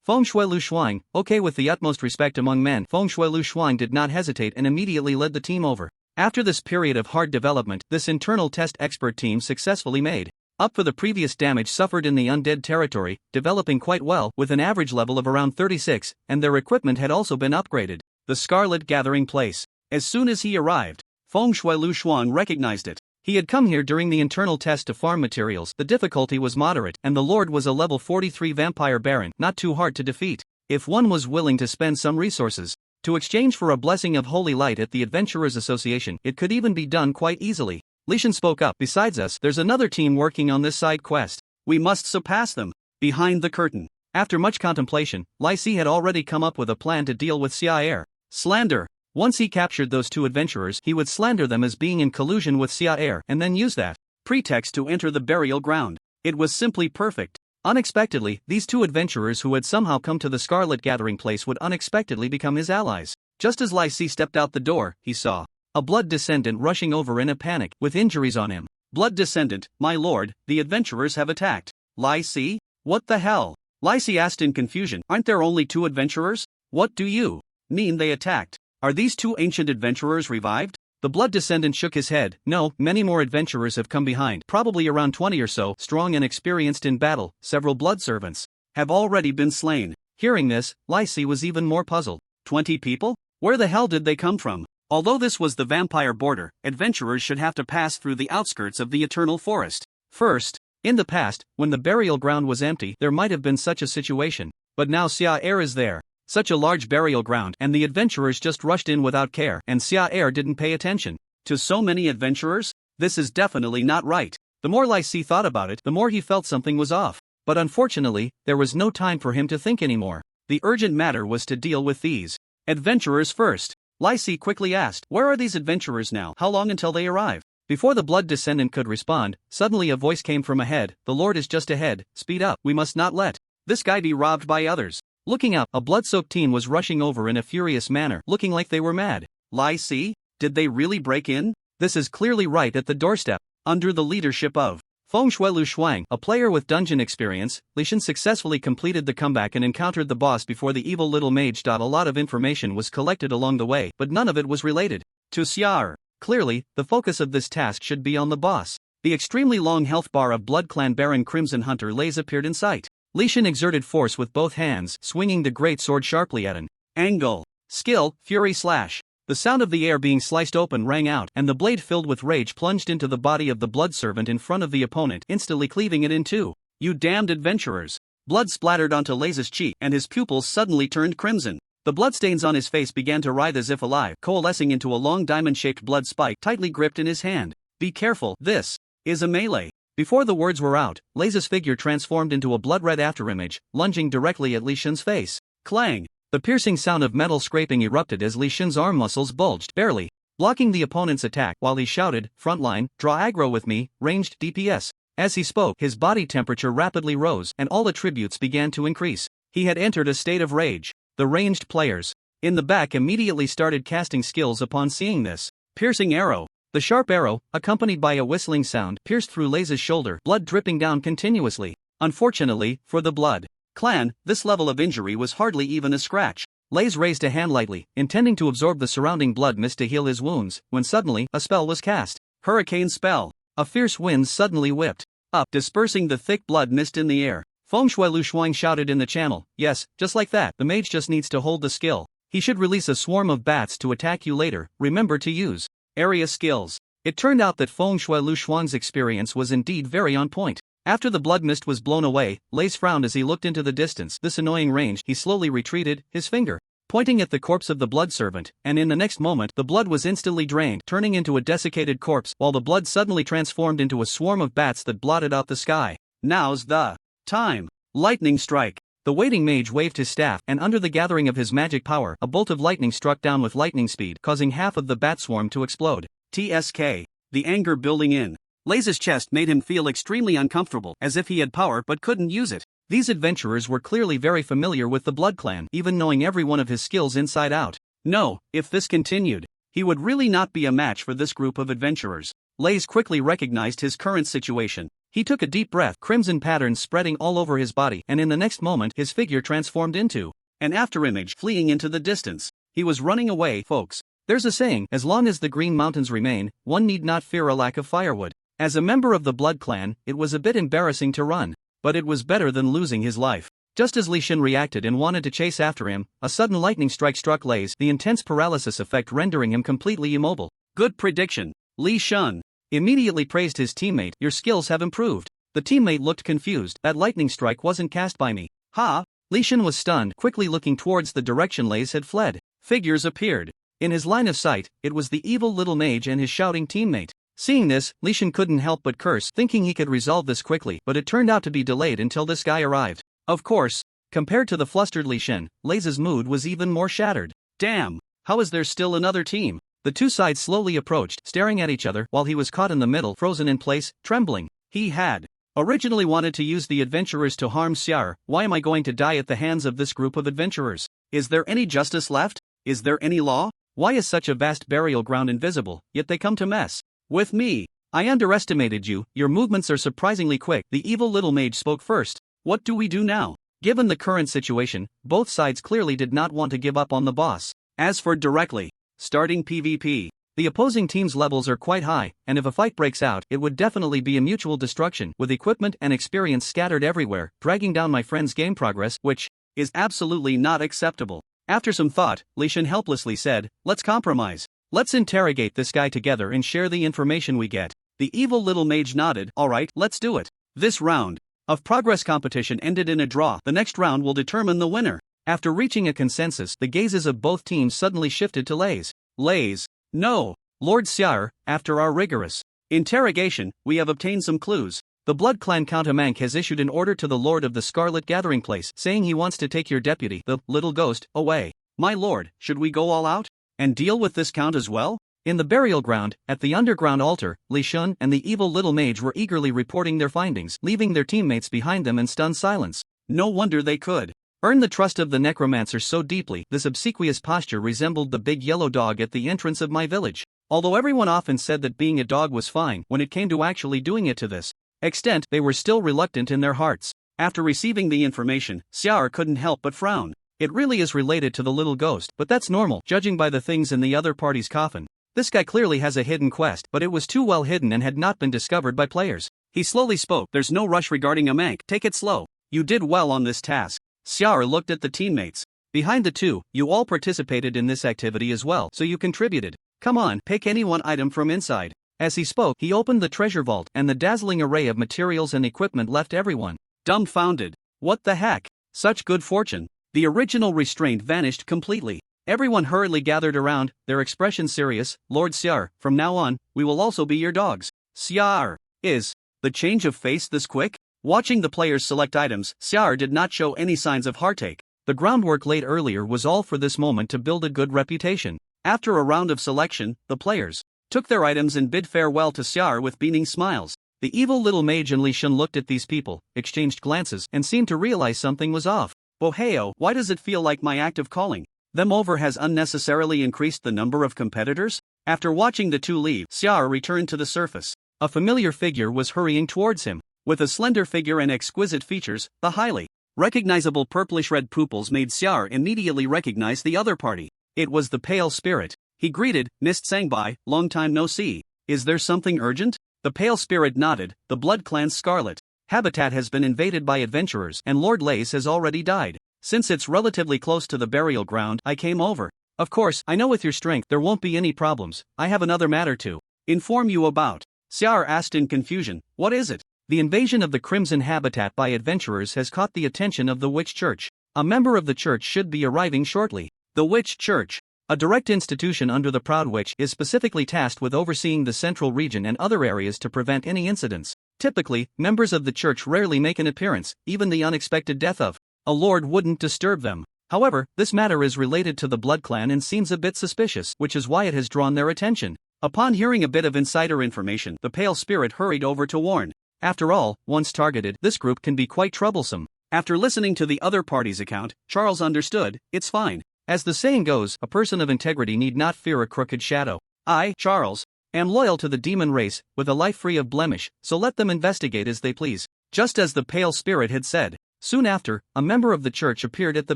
Feng Shui Lu Shuang, okay, with the utmost respect among men, Feng Shui Lu Shuang did not hesitate and immediately led the team over. After this period of hard development, this internal test expert team successfully made up for the previous damage suffered in the undead territory, developing quite well with an average level of around 36, and their equipment had also been upgraded. The Scarlet Gathering Place. As soon as he arrived, Feng Shui Lu Shuang recognized it. He had come here during the internal test to farm materials. The difficulty was moderate, and the Lord was a level 43 vampire baron, not too hard to defeat. If one was willing to spend some resources to exchange for a blessing of holy light at the Adventurers Association, it could even be done quite easily. Leysan spoke up. Besides us, there's another team working on this side quest. We must surpass them. Behind the curtain. After much contemplation, Leysan had already come up with a plan to deal with Sia. Slander. Once he captured those two adventurers, he would slander them as being in collusion with Sia and then use that pretext to enter the burial ground. It was simply perfect. Unexpectedly, these two adventurers who had somehow come to the Scarlet Gathering Place would unexpectedly become his allies. Just as Leysan stepped out the door, he saw a blood descendant rushing over in a panic, with injuries on him. Blood descendant, my lord, the adventurers have attacked. Leysan? What the hell? Leysan asked in confusion. Aren't there only two adventurers? What do you mean they attacked? Are these two ancient adventurers revived? The blood descendant shook his head. No, many more adventurers have come behind, probably around 20 or so, strong and experienced in battle. Several blood servants have already been slain. Hearing this, Leysan was even more puzzled. 20 people? Where the hell did they come from? Although this was the vampire border, adventurers should have to pass through the outskirts of the Eternal Forest first. In the past, when the burial ground was empty, there might have been such a situation. But now Sia is there. Such a large burial ground, and the adventurers just rushed in without care, and Sia didn't pay attention to so many adventurers? This is definitely not right. The more Leysan thought about it, the more he felt something was off. But unfortunately, there was no time for him to think anymore. The urgent matter was to deal with these adventurers first. Leysan quickly asked, where are these adventurers now? How long until they arrive? Before the blood descendant could respond, suddenly a voice came from ahead. The Lord is just ahead, speed up, we must not let this guy be robbed by others. Looking up, a blood-soaked teen was rushing over in a furious manner, looking like they were mad. Leysan? Did they really break in? This is clearly right at the doorstep. Under the leadership of Feng Shui Lu Shuang, a player with dungeon experience, Leysan successfully completed the comeback and encountered the boss before the evil little mage. A lot of information was collected along the way, but none of it was related to Sia. Clearly, the focus of this task should be on the boss. The extremely long health bar of Blood Clan Baron Crimson Hunter Leysan appeared in sight. Leysan exerted force with both hands, swinging the great sword sharply at an angle. Skill, Fury Slash. The sound of the air being sliced open rang out, and the blade filled with rage plunged into the body of the blood servant in front of the opponent, instantly cleaving it in two. You damned adventurers. Blood splattered onto Leysan's cheek, and his pupils suddenly turned crimson. The bloodstains on his face began to writhe as if alive, coalescing into a long diamond-shaped blood spike tightly gripped in his hand. Be careful, this is a melee. Before the words were out, Leysan's figure transformed into a blood-red afterimage, lunging directly at Leysan's face. Clang! The piercing sound of metal scraping erupted as Leysan's arm muscles bulged, barely blocking the opponent's attack, while he shouted, "Frontline, draw aggro with me, ranged DPS." As he spoke, his body temperature rapidly rose, and all attributes began to increase. He had entered a state of rage. The ranged players in the back immediately started casting skills upon seeing this. Piercing arrow. The sharp arrow, accompanied by a whistling sound, pierced through Leysan's shoulder, blood dripping down continuously. Unfortunately, for the Blood Clan, this level of injury was hardly even a scratch. Leysan raised a hand lightly, intending to absorb the surrounding blood mist to heal his wounds, when suddenly, a spell was cast. Hurricane Spell. A fierce wind suddenly whipped up, dispersing the thick blood mist in the air. Feng Shui Lu Shuang shouted in the channel, yes, just like that, the mage just needs to hold the skill. He should release a swarm of bats to attack you later. Remember to use area skills. It turned out that Feng Shui Lu Shuang's experience was indeed very on point. After the blood mist was blown away, Leysan frowned as he looked into the distance. This annoying range, he slowly retreated, his finger pointing at the corpse of the blood servant, and in the next moment, the blood was instantly drained, turning into a desiccated corpse, while the blood suddenly transformed into a swarm of bats that blotted out the sky. Now's the time. Lightning Strike. The waiting mage waved his staff, and under the gathering of his magic power, a bolt of lightning struck down with lightning speed, causing half of the bat swarm to explode. TSK. The anger building in Leysan's chest made him feel extremely uncomfortable, as if he had power but couldn't use it. These adventurers were clearly very familiar with the Blood Clan, even knowing every one of his skills inside out. No, if this continued, he would really not be a match for this group of adventurers. Leysan quickly recognized his current situation. He took a deep breath, crimson patterns spreading all over his body, and in the next moment his figure transformed into an afterimage fleeing into the distance. He was running away, folks. There's a saying, as long as the Green Mountains remain, one need not fear a lack of firewood. As a member of the Blood Clan, it was a bit embarrassing to run, but it was better than losing his life. Just as Leysan reacted and wanted to chase after him, a sudden lightning strike struck Leysan, the intense paralysis effect rendering him completely immobile. Good prediction. Leysan immediately praised his teammate. Your skills have improved. The teammate looked confused. That lightning strike wasn't cast by me. Ha! Leysan was stunned, quickly looking towards the direction Leysan had fled. Figures appeared. In his line of sight, it was the evil little mage and his shouting teammate. Seeing this, Leysan couldn't help but curse, thinking he could resolve this quickly, but it turned out to be delayed until this guy arrived. Of course, compared to the flustered Leysan, Leysan's mood was even more shattered. Damn, how is there still another team? The two sides slowly approached, staring at each other while he was caught in the middle, frozen in place, trembling. He had originally wanted to use the adventurers to harm Syar. Why am I going to die at the hands of this group of adventurers? Is there any justice left? Is there any law? Why is such a vast burial ground invisible, yet they come to mess with me? I underestimated you, your movements are surprisingly quick. The evil little mage spoke first. What do we do now? Given the current situation, both sides clearly did not want to give up on the boss. As for directly starting PvP, the opposing team's levels are quite high, and if a fight breaks out, it would definitely be a mutual destruction, with equipment and experience scattered everywhere, dragging down my friend's game progress, which is absolutely not acceptable. After some thought, Leysan helplessly said, let's compromise. Let's interrogate this guy together and share the information we get. The evil little mage nodded. Alright, let's do it. This round of progress competition ended in a draw. The next round will determine the winner. After reaching a consensus, the gazes of both teams suddenly shifted to Leysan. Leysan. No. Lord Syar, after our rigorous interrogation, we have obtained some clues. The Blood Clan Countermank has issued an order to the Lord of the Scarlet Gathering Place, saying he wants to take your deputy, the little ghost, away. My lord, should we go all out and deal with this count as well? In the burial ground, at the underground altar, Leysan and the evil little mage were eagerly reporting their findings, leaving their teammates behind them in stunned silence. No wonder they could earn the trust of the necromancer so deeply. This obsequious posture resembled the big yellow dog at the entrance of my village. Although everyone often said that being a dog was fine, when it came to actually doing it to this extent, they were still reluctant in their hearts. After receiving the information, Syar couldn't help but frown. It really is related to the little ghost, but that's normal, judging by the things in the other party's coffin. This guy clearly has a hidden quest, but it was too well hidden and had not been discovered by players. He slowly spoke. There's no rush regarding a mank. Take it slow. You did well on this task. Syar looked at the teammates behind the two. You all participated in this activity as well, so you contributed. Come on, pick any one item from inside. As he spoke, he opened the treasure vault, and the dazzling array of materials and equipment left everyone dumbfounded. What the heck? Such good fortune. The original restraint vanished completely. Everyone hurriedly gathered around, their expressions serious. Lord Syar, from now on, we will also be your dogs. Syar. Is the change of face this quick? Watching the players select items, Syar did not show any signs of heartache. The groundwork laid earlier was all for this moment to build a good reputation. After a round of selection, the players took their items and bid farewell to Syar with beaming smiles. The evil little mage and Leysan looked at these people, exchanged glances, and seemed to realize something was off. Boheo, why does it feel like my act of calling them over has unnecessarily increased the number of competitors? After watching the two leave, Syar returned to the surface. A familiar figure was hurrying towards him. With a slender figure and exquisite features, the highly recognizable purplish-red pupils made Syar immediately recognize the other party. It was the Pale Spirit. He greeted, Mist Sangbai, long time no see. Is there something urgent? The Pale Spirit nodded. The Blood Clan's Scarlet habitat has been invaded by adventurers, and Lord Leysan has already died. Since it's relatively close to the burial ground, I came over. Of course, I know with your strength there won't be any problems. I have another matter to inform you about. Syar asked in confusion. What is it? The invasion of the Crimson Habitat by adventurers has caught the attention of the Witch Church. A member of the church should be arriving shortly. The Witch Church, a direct institution under the Proud Witch, is specifically tasked with overseeing the central region and other areas to prevent any incidents. Typically, members of the church rarely make an appearance. Even the unexpected death of a lord wouldn't disturb them. However, this matter is related to the Blood Clan and seems a bit suspicious, which is why it has drawn their attention. Upon hearing a bit of insider information, the Pale Spirit hurried over to warn. After all, once targeted, this group can be quite troublesome. After listening to the other party's account, Charles understood. It's fine. As the saying goes, a person of integrity need not fear a crooked shadow. I, Charles, am loyal to the demon race, with a life free of blemish, so let them investigate as they please. Just as the pale spirit had said. Soon after, a member of the church appeared at the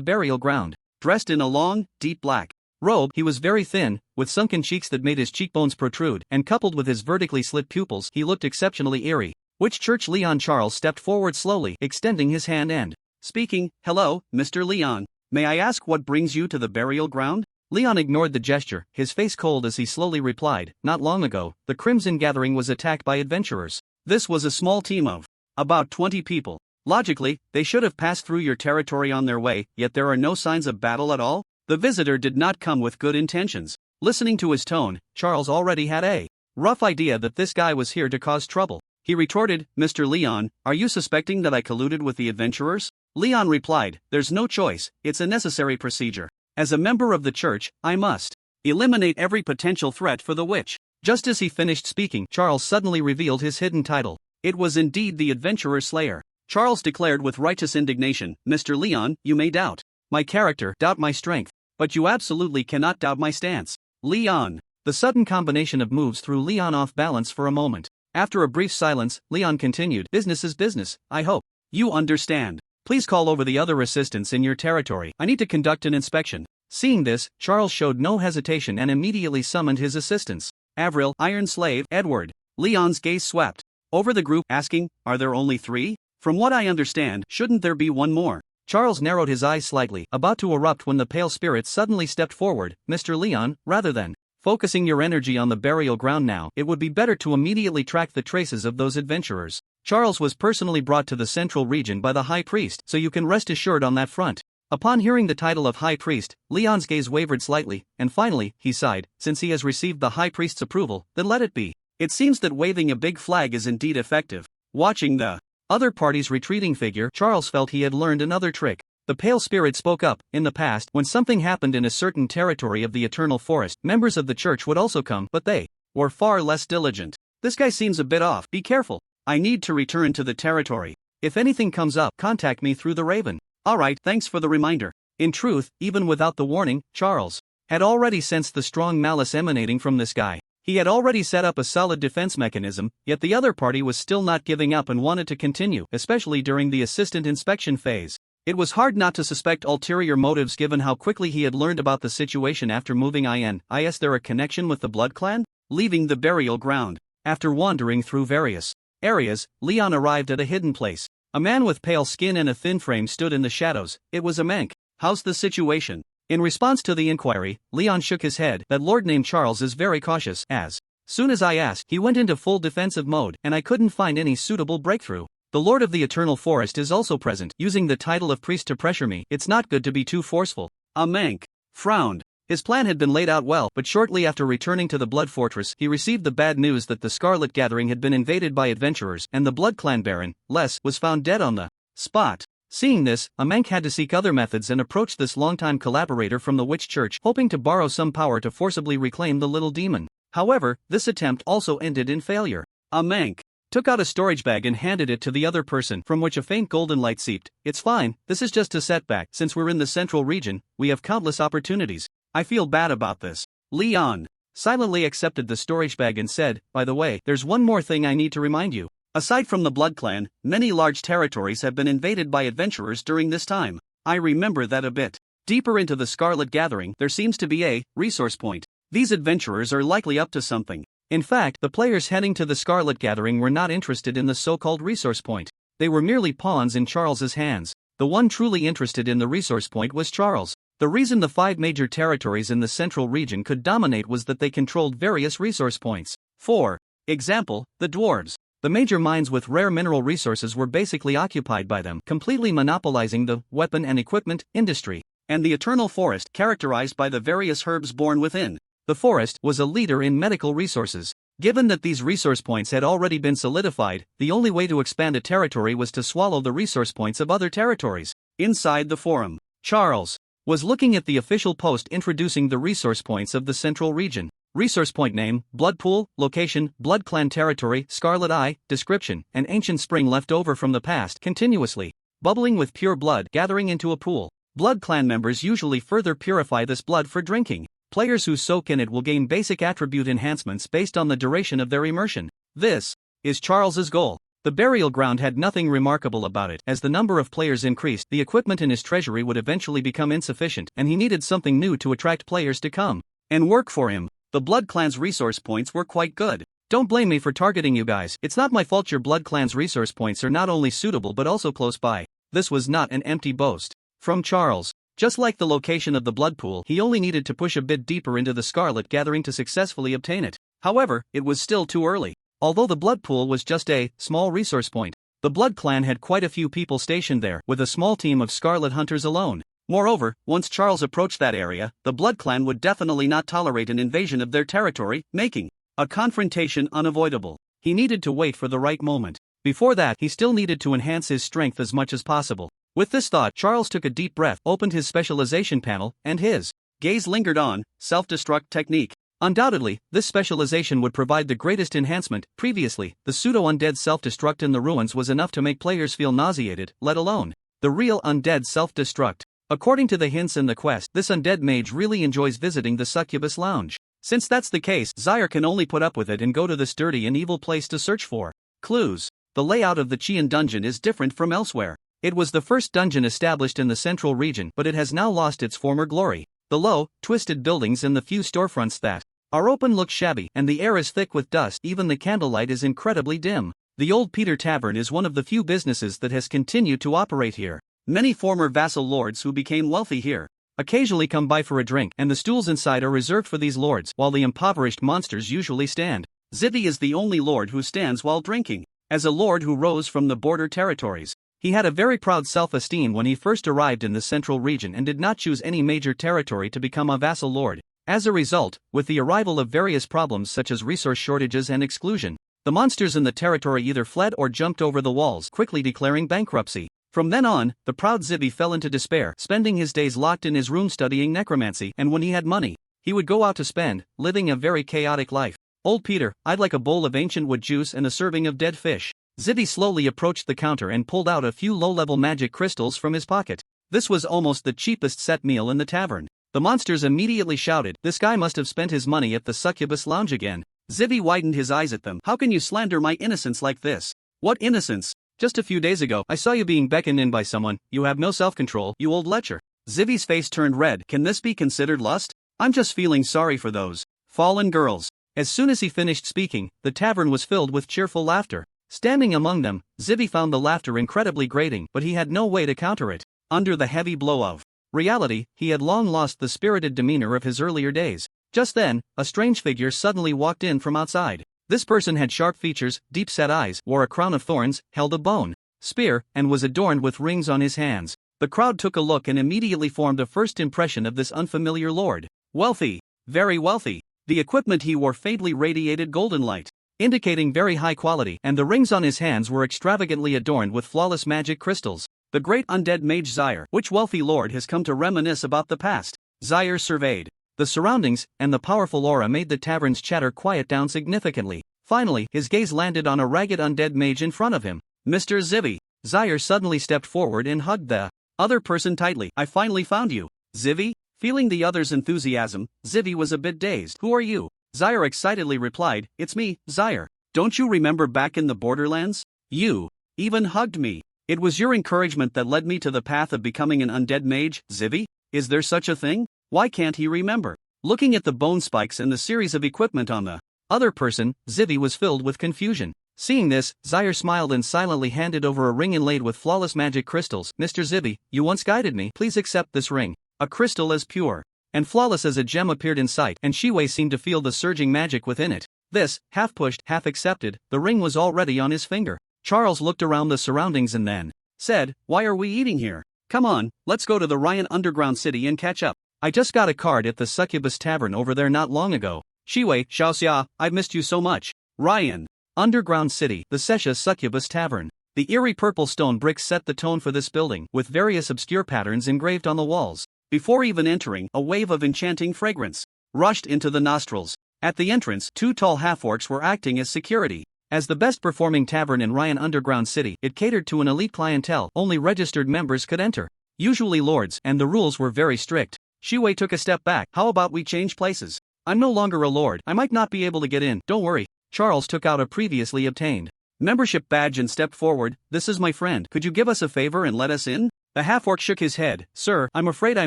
burial ground. Dressed in a long, deep black robe, he was very thin, with sunken cheeks that made his cheekbones protrude, and coupled with his vertically slit pupils, he looked exceptionally eerie. Which church? Leon. Charles stepped forward slowly, extending his hand and speaking. Hello, Mr. Leon. May I ask what brings you to the burial ground? Leon ignored the gesture, his face cold as he slowly replied, not long ago, the Crimson Gathering was attacked by adventurers. This was a small team of about 20 people. Logically, they should have passed through your territory on their way, yet there are no signs of battle at all? The visitor did not come with good intentions. Listening to his tone, Charles already had a rough idea that this guy was here to cause trouble. He retorted, Mr. Leon, are you suspecting that I colluded with the adventurers? Leon replied, there's no choice, it's a necessary procedure. As a member of the church, I must eliminate every potential threat for the witch. Just as he finished speaking, Charles suddenly revealed his hidden title. It was indeed the Adventurer Slayer. Charles declared with righteous indignation, Mr. Leon, you may doubt my character, doubt my strength, but you absolutely cannot doubt my stance. Leon. The sudden combination of moves threw Leon off balance for a moment. After a brief silence, Leon continued, business is business, I hope you understand. Please call over the other assistants in your territory. I need to conduct an inspection. Seeing this, Charles showed no hesitation and immediately summoned his assistants. Avril, Iron Slave, Edward. Leon's gaze swept over the group, asking, are there only 3? From what I understand, shouldn't there be one more? Charles narrowed his eyes slightly, about to erupt when the pale spirit suddenly stepped forward. Mr. Leon, rather than focusing your energy on the burial ground now, it would be better to immediately track the traces of those adventurers. Charles was personally brought to the central region by the High Priest, so you can rest assured on that front. Upon hearing the title of High Priest, Leon's gaze wavered slightly, and finally, he sighed, since he has received the High Priest's approval, then let it be. It seems that waving a big flag is indeed effective. Watching the other party's retreating figure, Charles felt he had learned another trick. The pale spirit spoke up. In the past, when something happened in a certain territory of the Eternal Forest, members of the church would also come, but they were far less diligent. This guy seems a bit off. Be careful. I need to return to the territory. If anything comes up, contact me through the Raven. Alright, thanks for the reminder. In truth, even without the warning, Charles had already sensed the strong malice emanating from this guy. He had already set up a solid defense mechanism, yet the other party was still not giving up and wanted to continue, especially during the assistant inspection phase. It was hard not to suspect ulterior motives given how quickly he had learned about the situation after moving in. Is there a connection with the Blood Clan? Leaving the burial ground. After wandering through various areas, Leon arrived at a hidden place. A man with pale skin and a thin frame stood in the shadows. It was a Mank. How's the situation? In response to the inquiry, Leon shook his head. That lord named Charles is very cautious. As soon as I asked, he went into full defensive mode, and I couldn't find any suitable breakthrough. The Lord of the Eternal Forest is also present, using the title of priest to pressure me. It's not good to be too forceful. A Mank frowned. His plan had been laid out well, but shortly after returning to the Blood Fortress, he received the bad news that the Scarlet Gathering had been invaded by adventurers, and the Blood Clan Baron, Les, was found dead on the spot. Seeing this, a Mank had to seek other methods and approached this longtime collaborator from the Witch Church, hoping to borrow some power to forcibly reclaim the little demon. However, this attempt also ended in failure. A Mank took out a storage bag and handed it to the other person, from which a faint golden light seeped. It's fine, this is just a setback. Since we're in the central region, we have countless opportunities. I feel bad about this. Leon silently accepted the storage bag and said, by the way, there's one more thing I need to remind you. Aside from the Blood Clan, many large territories have been invaded by adventurers during this time. I remember that a bit. Deeper into the Scarlet Gathering, there seems to be a resource point. These adventurers are likely up to something. In fact, the players heading to the Scarlet Gathering were not interested in the so-called resource point. They were merely pawns in Charles's hands. The one truly interested in the resource point was Charles. The reason the 5 major territories in the central region could dominate was that they controlled various resource points. For example, the dwarves. The major mines with rare mineral resources were basically occupied by them, completely monopolizing the weapon and equipment industry. And the Eternal Forest, characterized by the various herbs born within the forest, was a leader in medical resources. Given that these resource points had already been solidified, the only way to expand a territory was to swallow the resource points of other territories. Inside the forum, Charles was looking at the official post introducing the resource points of the central region. Resource point name, Blood Pool, location, Blood Clan territory, Scarlet Eye, description, an ancient spring left over from the past, continuously bubbling with pure blood, gathering into a pool. Blood Clan members usually further purify this blood for drinking. Players who soak in it will gain basic attribute enhancements based on the duration of their immersion. This is Charles's goal. The burial ground had nothing remarkable about it. As the number of players increased, the equipment in his treasury would eventually become insufficient, and he needed something new to attract players to come and work for him. The Blood Clan's resource points were quite good. Don't blame me for targeting you guys. It's not my fault your Blood Clan's resource points are not only suitable but also close by. This was not an empty boast from Charles. Just like the location of the blood pool, he only needed to push a bit deeper into the Scarlet Gathering to successfully obtain it. However, it was still too early. Although the blood pool was just a small resource point, the Blood Clan had quite a few people stationed there, with a small team of Scarlet Hunters alone. Moreover, once Charles approached that area, the Blood Clan would definitely not tolerate an invasion of their territory, making a confrontation unavoidable. He needed to wait for the right moment. Before that, he still needed to enhance his strength as much as possible. With this thought, Charles took a deep breath, opened his specialization panel, and his gaze lingered on self-destruct technique. Undoubtedly, this specialization would provide the greatest enhancement. Previously, the pseudo-undead self-destruct in the ruins was enough to make players feel nauseated, let alone the real undead self-destruct. According to the hints in the quest, this undead mage really enjoys visiting the succubus lounge. Since that's the case, Zaire can only put up with it and go to this dirty and evil place to search for clues. The layout of the Qian dungeon is different from elsewhere. It was the first dungeon established in the central region, but it has now lost its former glory. The low, twisted buildings and the few storefronts that are open look shabby, and the air is thick with dust. Even the candlelight is incredibly dim. The Old Peter Tavern is one of the few businesses that has continued to operate here. Many former vassal lords who became wealthy here occasionally come by for a drink, and the stools inside are reserved for these lords, while the impoverished monsters usually stand. Zivi is the only lord who stands while drinking. As a lord who rose from the border territories, he had a very proud self-esteem when he first arrived in the central region and did not choose any major territory to become a vassal lord. As a result, with the arrival of various problems such as resource shortages and exclusion, the monsters in the territory either fled or jumped over the walls, quickly declaring bankruptcy. From then on, the proud Zivi fell into despair, spending his days locked in his room studying necromancy, and when he had money, he would go out to spend, living a very chaotic life. Old Peter, I'd like a bowl of ancient wood juice and a serving of dead fish. Zivi slowly approached the counter and pulled out a few low-level magic crystals from his pocket. This was almost the cheapest set meal in the tavern. The monsters immediately shouted, "This guy must have spent his money at the succubus lounge again." Zivi widened his eyes at them. "How can you slander my innocence like this?" "What innocence? Just a few days ago, I saw you being beckoned in by someone. You have no self-control, you old lecher." Zivi's face turned red. Can this be considered lust? I'm just feeling sorry for those fallen girls. As soon as he finished speaking, the tavern was filled with cheerful laughter. Standing among them, Zivi found the laughter incredibly grating, but he had no way to counter it. Under the heavy blow of reality, he had long lost the spirited demeanor of his earlier days. Just then, a strange figure suddenly walked in from outside. This person had sharp features, deep-set eyes, wore a crown of thorns, held a bone spear, and was adorned with rings on his hands. The crowd took a look and immediately formed a first impression of this unfamiliar lord. Wealthy, very wealthy. The equipment he wore faintly radiated golden light, indicating very high quality, and the rings on his hands were extravagantly adorned with flawless magic crystals. The great undead mage Zaire. Which wealthy lord has come to reminisce about the past? Zaire surveyed the surroundings, and the powerful aura made the tavern's chatter quiet down significantly. Finally, his gaze landed on a ragged undead mage in front of him. "Mr. Zivi." Zaire suddenly stepped forward and hugged the other person tightly. "I finally found you, Zivi." Feeling the other's enthusiasm, Zivi was a bit dazed. "Who are you?" Zaire excitedly replied, "It's me, Zaire. Don't you remember back in the Borderlands? You even hugged me. It was your encouragement that led me to the path of becoming an undead mage, Zivi. Is there such a thing?" Why can't he remember? Looking at the bone spikes and the series of equipment on the other person, Zivi was filled with confusion. Seeing this, Zaire smiled and silently handed over a ring inlaid with flawless magic crystals. "Mr. Zivi, you once guided me. Please accept this ring." A crystal as pure and flawless as a gem appeared in sight, and Shiwei seemed to feel the surging magic within it. This, half pushed, half accepted, the ring was already on his finger. Charles looked around the surroundings and then said, "Why are we eating here? Come on, let's go to the Ryan Underground City and catch up. I just got a card at the Succubus Tavern over there not long ago." "Shiwei, Xiaoxia, I've missed you so much." Ryan Underground City, the Sesha Succubus Tavern. The eerie purple stone bricks set the tone for this building, with various obscure patterns engraved on the walls. Before even entering, a wave of enchanting fragrance rushed into the nostrils. At the entrance, two tall half-orcs were acting as security. As the best-performing tavern in Ryan Underground City, it catered to an elite clientele. Only registered members could enter, usually lords, and the rules were very strict. Wei took a step back. How about we change places? I'm no longer a lord. I might not be able to get in. Don't worry. Charles took out a previously obtained membership badge and stepped forward. This is my friend. Could you give us a favor and let us in? The half-orc shook his head. Sir, I'm afraid I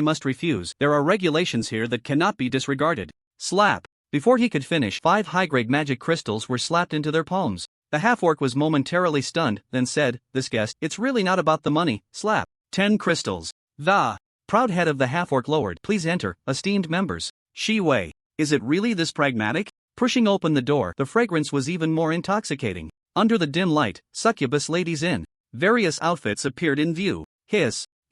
must refuse. There are regulations here that cannot be disregarded. Slap. Before he could finish, 5 high-grade magic crystals were slapped into their palms. The half-orc was momentarily stunned, then said, this guest, it's really not about the money. Slap. 10 crystals. The proud head of the half-orc lowered. Please enter, esteemed members. Wei. Is it really this pragmatic? Pushing open the door, the fragrance was even more intoxicating. Under the dim light, succubus ladies in various outfits appeared in view.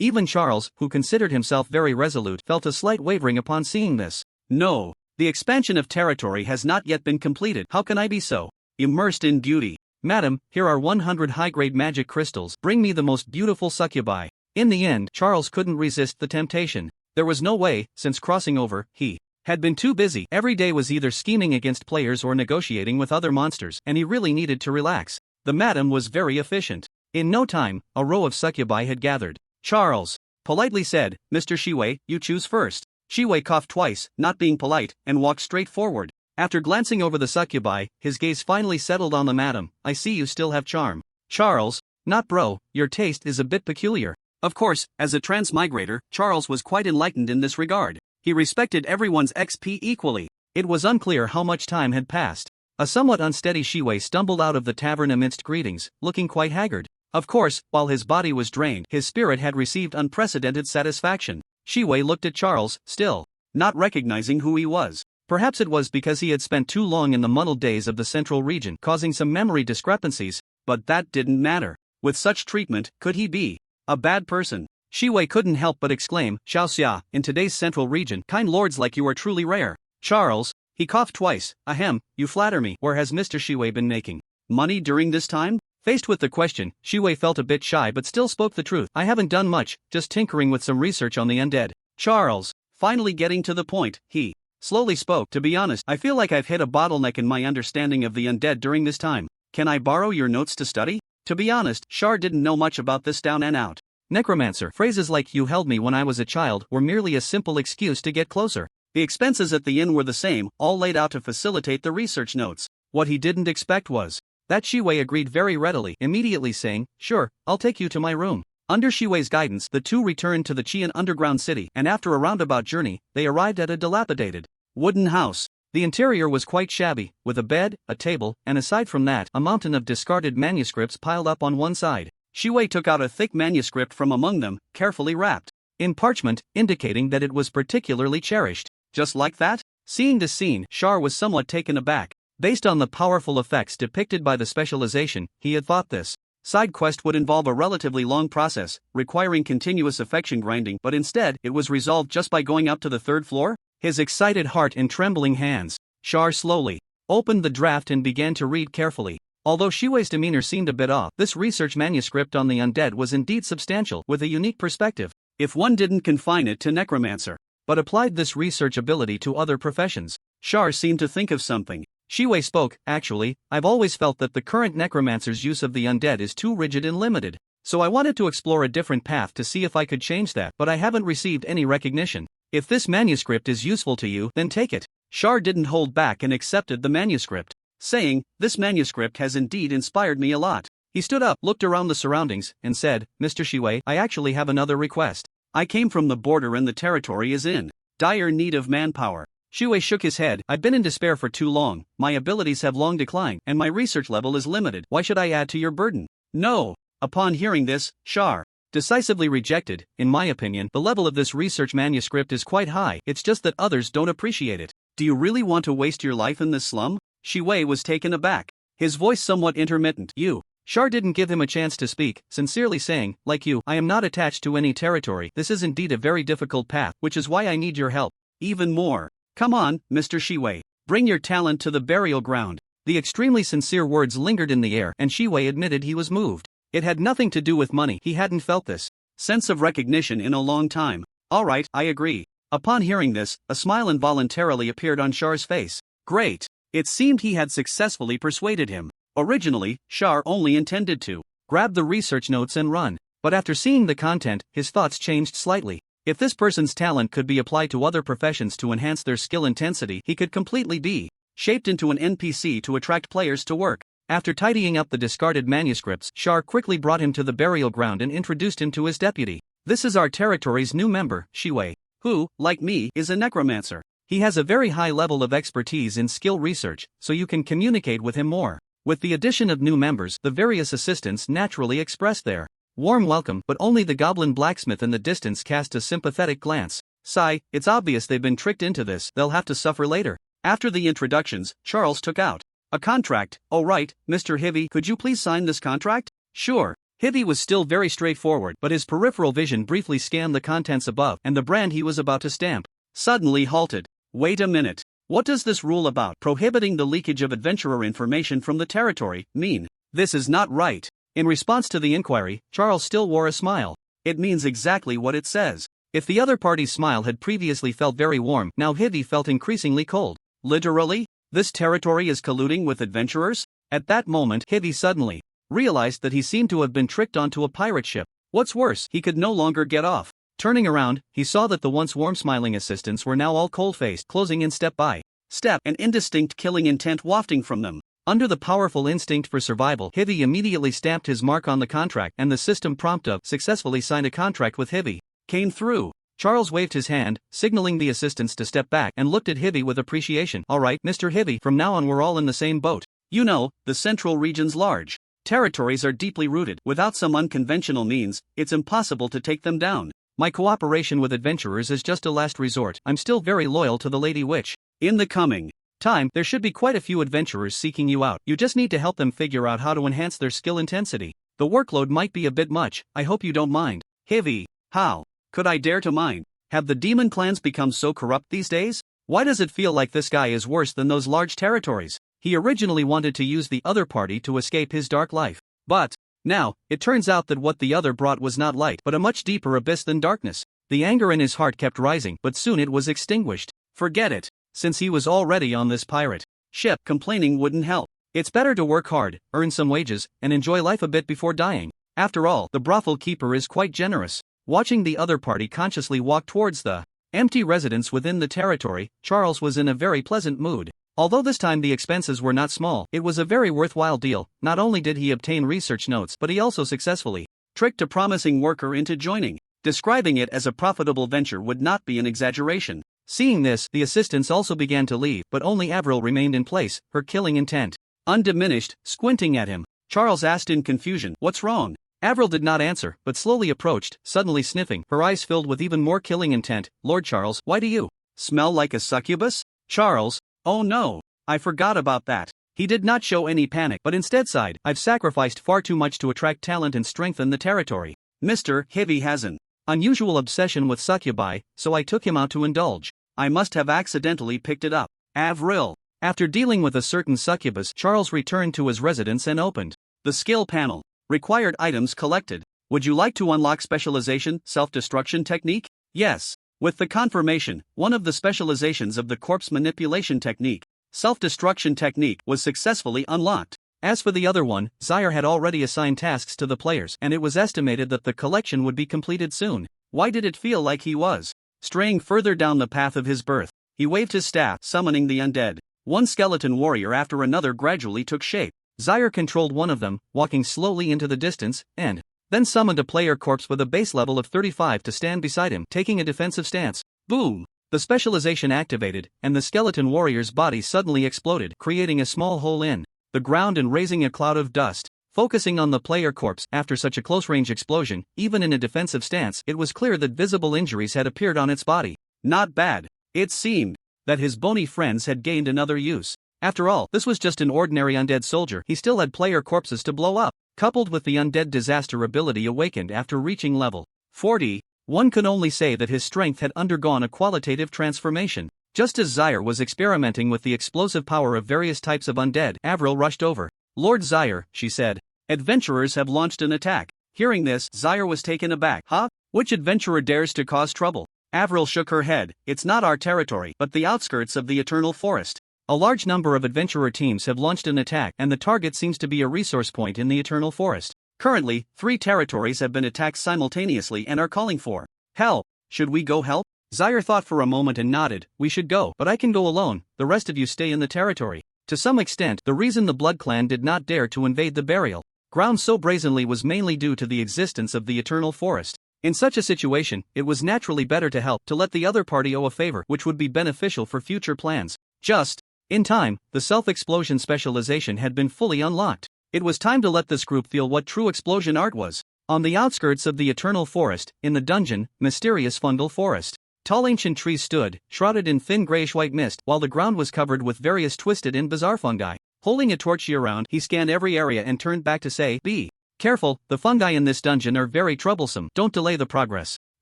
Even Charles, who considered himself very resolute, felt a slight wavering upon seeing this. No. The expansion of territory has not yet been completed. How can I be so immersed in beauty? Madam, here are 100 high-grade magic crystals. Bring me the most beautiful succubi. In the end, Charles couldn't resist the temptation. There was no way, since crossing over, he had been too busy. Every day was either scheming against players or negotiating with other monsters, and he really needed to relax. The madam was very efficient. In no time, a row of succubi had gathered. Charles politely said, Mr. Wei, you choose first. Wei coughed twice, not being polite, and walked straight forward. After glancing over the succubi, his gaze finally settled on the madam. I see you still have charm. Charles, not bro, your taste is a bit peculiar. Of course, as a transmigrator, Charles was quite enlightened in this regard. He respected everyone's XP equally. It was unclear how much time had passed. A somewhat unsteady Wei stumbled out of the tavern amidst greetings, looking quite haggard. Of course, while his body was drained, his spirit had received unprecedented satisfaction. Wei looked at Charles, still not recognizing who he was. Perhaps it was because he had spent too long in the muddled days of the central region, causing some memory discrepancies, but that didn't matter. With such treatment, could he be a bad person? Wei couldn't help but exclaim, Xiaoxia, in today's central region, kind lords like you are truly rare. Charles, he coughed twice, ahem, you flatter me. Where has Mr. Wei been making money during this time? Faced with the question, Wei felt a bit shy but still spoke the truth. I haven't done much, just tinkering with some research on the undead. Charles, finally getting to the point, he slowly spoke. To be honest, I feel like I've hit a bottleneck in my understanding of the undead during this time. Can I borrow your notes to study? To be honest, Char didn't know much about this down and out. Necromancer, phrases like you held me when I was a child were merely a simple excuse to get closer. The expenses at the inn were the same, all laid out to facilitate the research notes. What he didn't expect was that Wei agreed very readily, immediately saying, sure, I'll take you to my room. Under Wei's guidance, the two returned to the Qian underground city, and after a roundabout journey, they arrived at a dilapidated wooden house. The interior was quite shabby, with a bed, a table, and aside from that, a mountain of discarded manuscripts piled up on one side. Wei took out a thick manuscript from among them, carefully wrapped in parchment, indicating that it was particularly cherished. Just like that? Seeing this scene, Char was somewhat taken aback. Based on the powerful effects depicted by the specialization, he had thought this side quest would involve a relatively long process, requiring continuous affection grinding, but instead, it was resolved just by going up to the 3rd floor? His excited heart and trembling hands, Char slowly opened the draft and began to read carefully. Although Wei's demeanor seemed a bit off, this research manuscript on the undead was indeed substantial, with a unique perspective. If one didn't confine it to necromancer, but applied this research ability to other professions, Char seemed to think of something. Wei spoke, actually, I've always felt that the current necromancer's use of the undead is too rigid and limited. So I wanted to explore a different path to see if I could change that, but I haven't received any recognition. If this manuscript is useful to you, then take it. Char didn't hold back and accepted the manuscript, saying, this manuscript has indeed inspired me a lot. He stood up, looked around the surroundings, and said, Mr. Wei, I actually have another request. I came from the border and the territory is in dire need of manpower. Wei shook his head. I've been in despair for too long, my abilities have long declined, and my research level is limited. Why should I add to your burden? No. Upon hearing this, Char decisively rejected. In my opinion, the level of this research manuscript is quite high, it's just that others don't appreciate it. Do you really want to waste your life in this slum? Wei was taken aback, his voice somewhat intermittent. You. Char didn't give him a chance to speak, sincerely saying, like you, I am not attached to any territory. This is indeed a very difficult path, which is why I need your help. Even more. Come on, Mr. Wei. Bring your talent to the burial ground. The extremely sincere words lingered in the air, and Wei admitted he was moved. It had nothing to do with money. He hadn't felt this sense of recognition in a long time. All right, I agree. Upon hearing this, a smile involuntarily appeared on Char's face. Great. It seemed he had successfully persuaded him. Originally, Char only intended to grab the research notes and run, but after seeing the content, his thoughts changed slightly. If this person's talent could be applied to other professions to enhance their skill intensity, he could completely be shaped into an NPC to attract players to work. After tidying up the discarded manuscripts, Shar quickly brought him to the burial ground and introduced him to his deputy. This is our territory's new member, Shiwei, who, like me, is a necromancer. He has a very high level of expertise in skill research, so you can communicate with him more. With the addition of new members, the various assistants naturally expressed their warm welcome, but only the goblin blacksmith in the distance cast a sympathetic glance. Sigh, it's obvious they've been tricked into this, they'll have to suffer later. After the introductions, Charles took out a contract. Oh right, Mr. Hivy, could you please sign this contract? Sure. Hivy was still very straightforward, but his peripheral vision briefly scanned the contents above, and the brand he was about to stamp suddenly halted. Wait a minute. What does this rule about prohibiting the leakage of adventurer information from the territory mean? This is not right. In response to the inquiry, Charles still wore a smile. It means exactly what it says. If the other party's smile had previously felt very warm, now Hivy felt increasingly cold. Literally? This territory is colluding with adventurers? At that moment, Hivy suddenly realized that he seemed to have been tricked onto a pirate ship. What's worse, he could no longer get off. Turning around, he saw that the once warm smiling assistants were now all cold-faced, closing in step by step, an indistinct killing intent wafting from them. Under the powerful instinct for survival, Hivy immediately stamped his mark on the contract, and the system prompt of "successfully signed a contract with Hivy" came through. Charles waved his hand, signaling the assistants to step back, and looked at Hivy with appreciation. Alright, Mr. Hivy, from now on we're all in the same boat. You know, the central region's large territories are deeply rooted. Without some unconventional means, it's impossible to take them down. My cooperation with adventurers is just a last resort. I'm still very loyal to the Lady Witch. In the coming time, there should be quite a few adventurers seeking you out. You just need to help them figure out how to enhance their skill intensity. The workload might be a bit much, I hope you don't mind. Hivy, how could I dare to mind? Have the demon clans become so corrupt these days? Why does it feel like this guy is worse than those large territories? He originally wanted to use the other party to escape his dark life. But now, it turns out that what the other brought was not light, but a much deeper abyss than darkness. The anger in his heart kept rising, but soon it was extinguished. Forget it. Since he was already on this pirate ship, complaining wouldn't help. It's better to work hard, earn some wages, and enjoy life a bit before dying. After all, the brothel keeper is quite generous. Watching the other party consciously walk towards the empty residence within the territory, Charles was in a very pleasant mood. Although this time the expenses were not small, it was a very worthwhile deal. Not only did he obtain research notes, but he also successfully tricked a promising worker into joining. Describing it as a profitable venture would not be an exaggeration. Seeing this, the assistants also began to leave, but only Avril remained in place, her killing intent undiminished. Squinting at him, Charles asked in confusion, "What's wrong?" Avril did not answer, but slowly approached, suddenly sniffing, her eyes filled with even more killing intent. "Lord Charles, why do you smell like a succubus?" Charles, "Oh no, I forgot about that." He did not show any panic, but instead sighed, "I've sacrificed far too much to attract talent and strengthen the territory. Mr. Hivy has an unusual obsession with succubi, so I took him out to indulge. I must have accidentally picked it up." Avril. After dealing with a certain succubus, Charles returned to his residence and opened the skill panel. Required items collected. Would you like to unlock Specialization Self-Destruction Technique? Yes. With the confirmation, one of the specializations of the corpse manipulation technique, Self-Destruction Technique, was successfully unlocked. As for the other one, Zaire had already assigned tasks to the players, and it was estimated that the collection would be completed soon. Why did it feel like he was straying further down the path of his birth? He waved his staff, summoning the undead. One skeleton warrior after another gradually took shape. Zaire controlled one of them, walking slowly into the distance, and then summoned a player corpse with a base level of 35 to stand beside him, taking a defensive stance. Boom! The specialization activated, and the skeleton warrior's body suddenly exploded, creating a small hole in the ground and raising a cloud of dust. Focusing on the player corpse, after such a close-range explosion, even in a defensive stance, it was clear that visible injuries had appeared on its body. Not bad. It seemed that his bony friends had gained another use. After all, this was just an ordinary undead soldier. He still had player corpses to blow up. Coupled with the undead disaster ability awakened after reaching level 40, one could only say that his strength had undergone a qualitative transformation. Just as Zaire was experimenting with the explosive power of various types of undead, Avril rushed over. "Lord Zaire," she said, "adventurers have launched an attack." Hearing this, Zaire was taken aback. "Huh? Which adventurer dares to cause trouble?" Avril shook her head. "It's not our territory, but the outskirts of the Eternal Forest. A large number of adventurer teams have launched an attack, and the target seems to be a resource point in the Eternal Forest. Currently, 3 territories have been attacked simultaneously and are calling for help." Should we go help? Zaire thought for a moment and nodded. We should go, but I can go alone, the rest of you stay in the territory. To some extent, the reason the Blood Clan did not dare to invade the burial ground so brazenly was mainly due to the existence of the Eternal Forest. In such a situation, it was naturally better to help, to let the other party owe a favor which would be beneficial for future plans. Just in time, the self-explosion specialization had been fully unlocked. It was time to let this group feel what true explosion art was. On the outskirts of the Eternal Forest, in the dungeon, mysterious Fundal Forest. Tall ancient trees stood, shrouded in thin grayish-white mist, while the ground was covered with various twisted and bizarre fungi. Holding a torch year-round, he scanned every area and turned back to say, "Be careful, the fungi in this dungeon are very troublesome, don't delay the progress."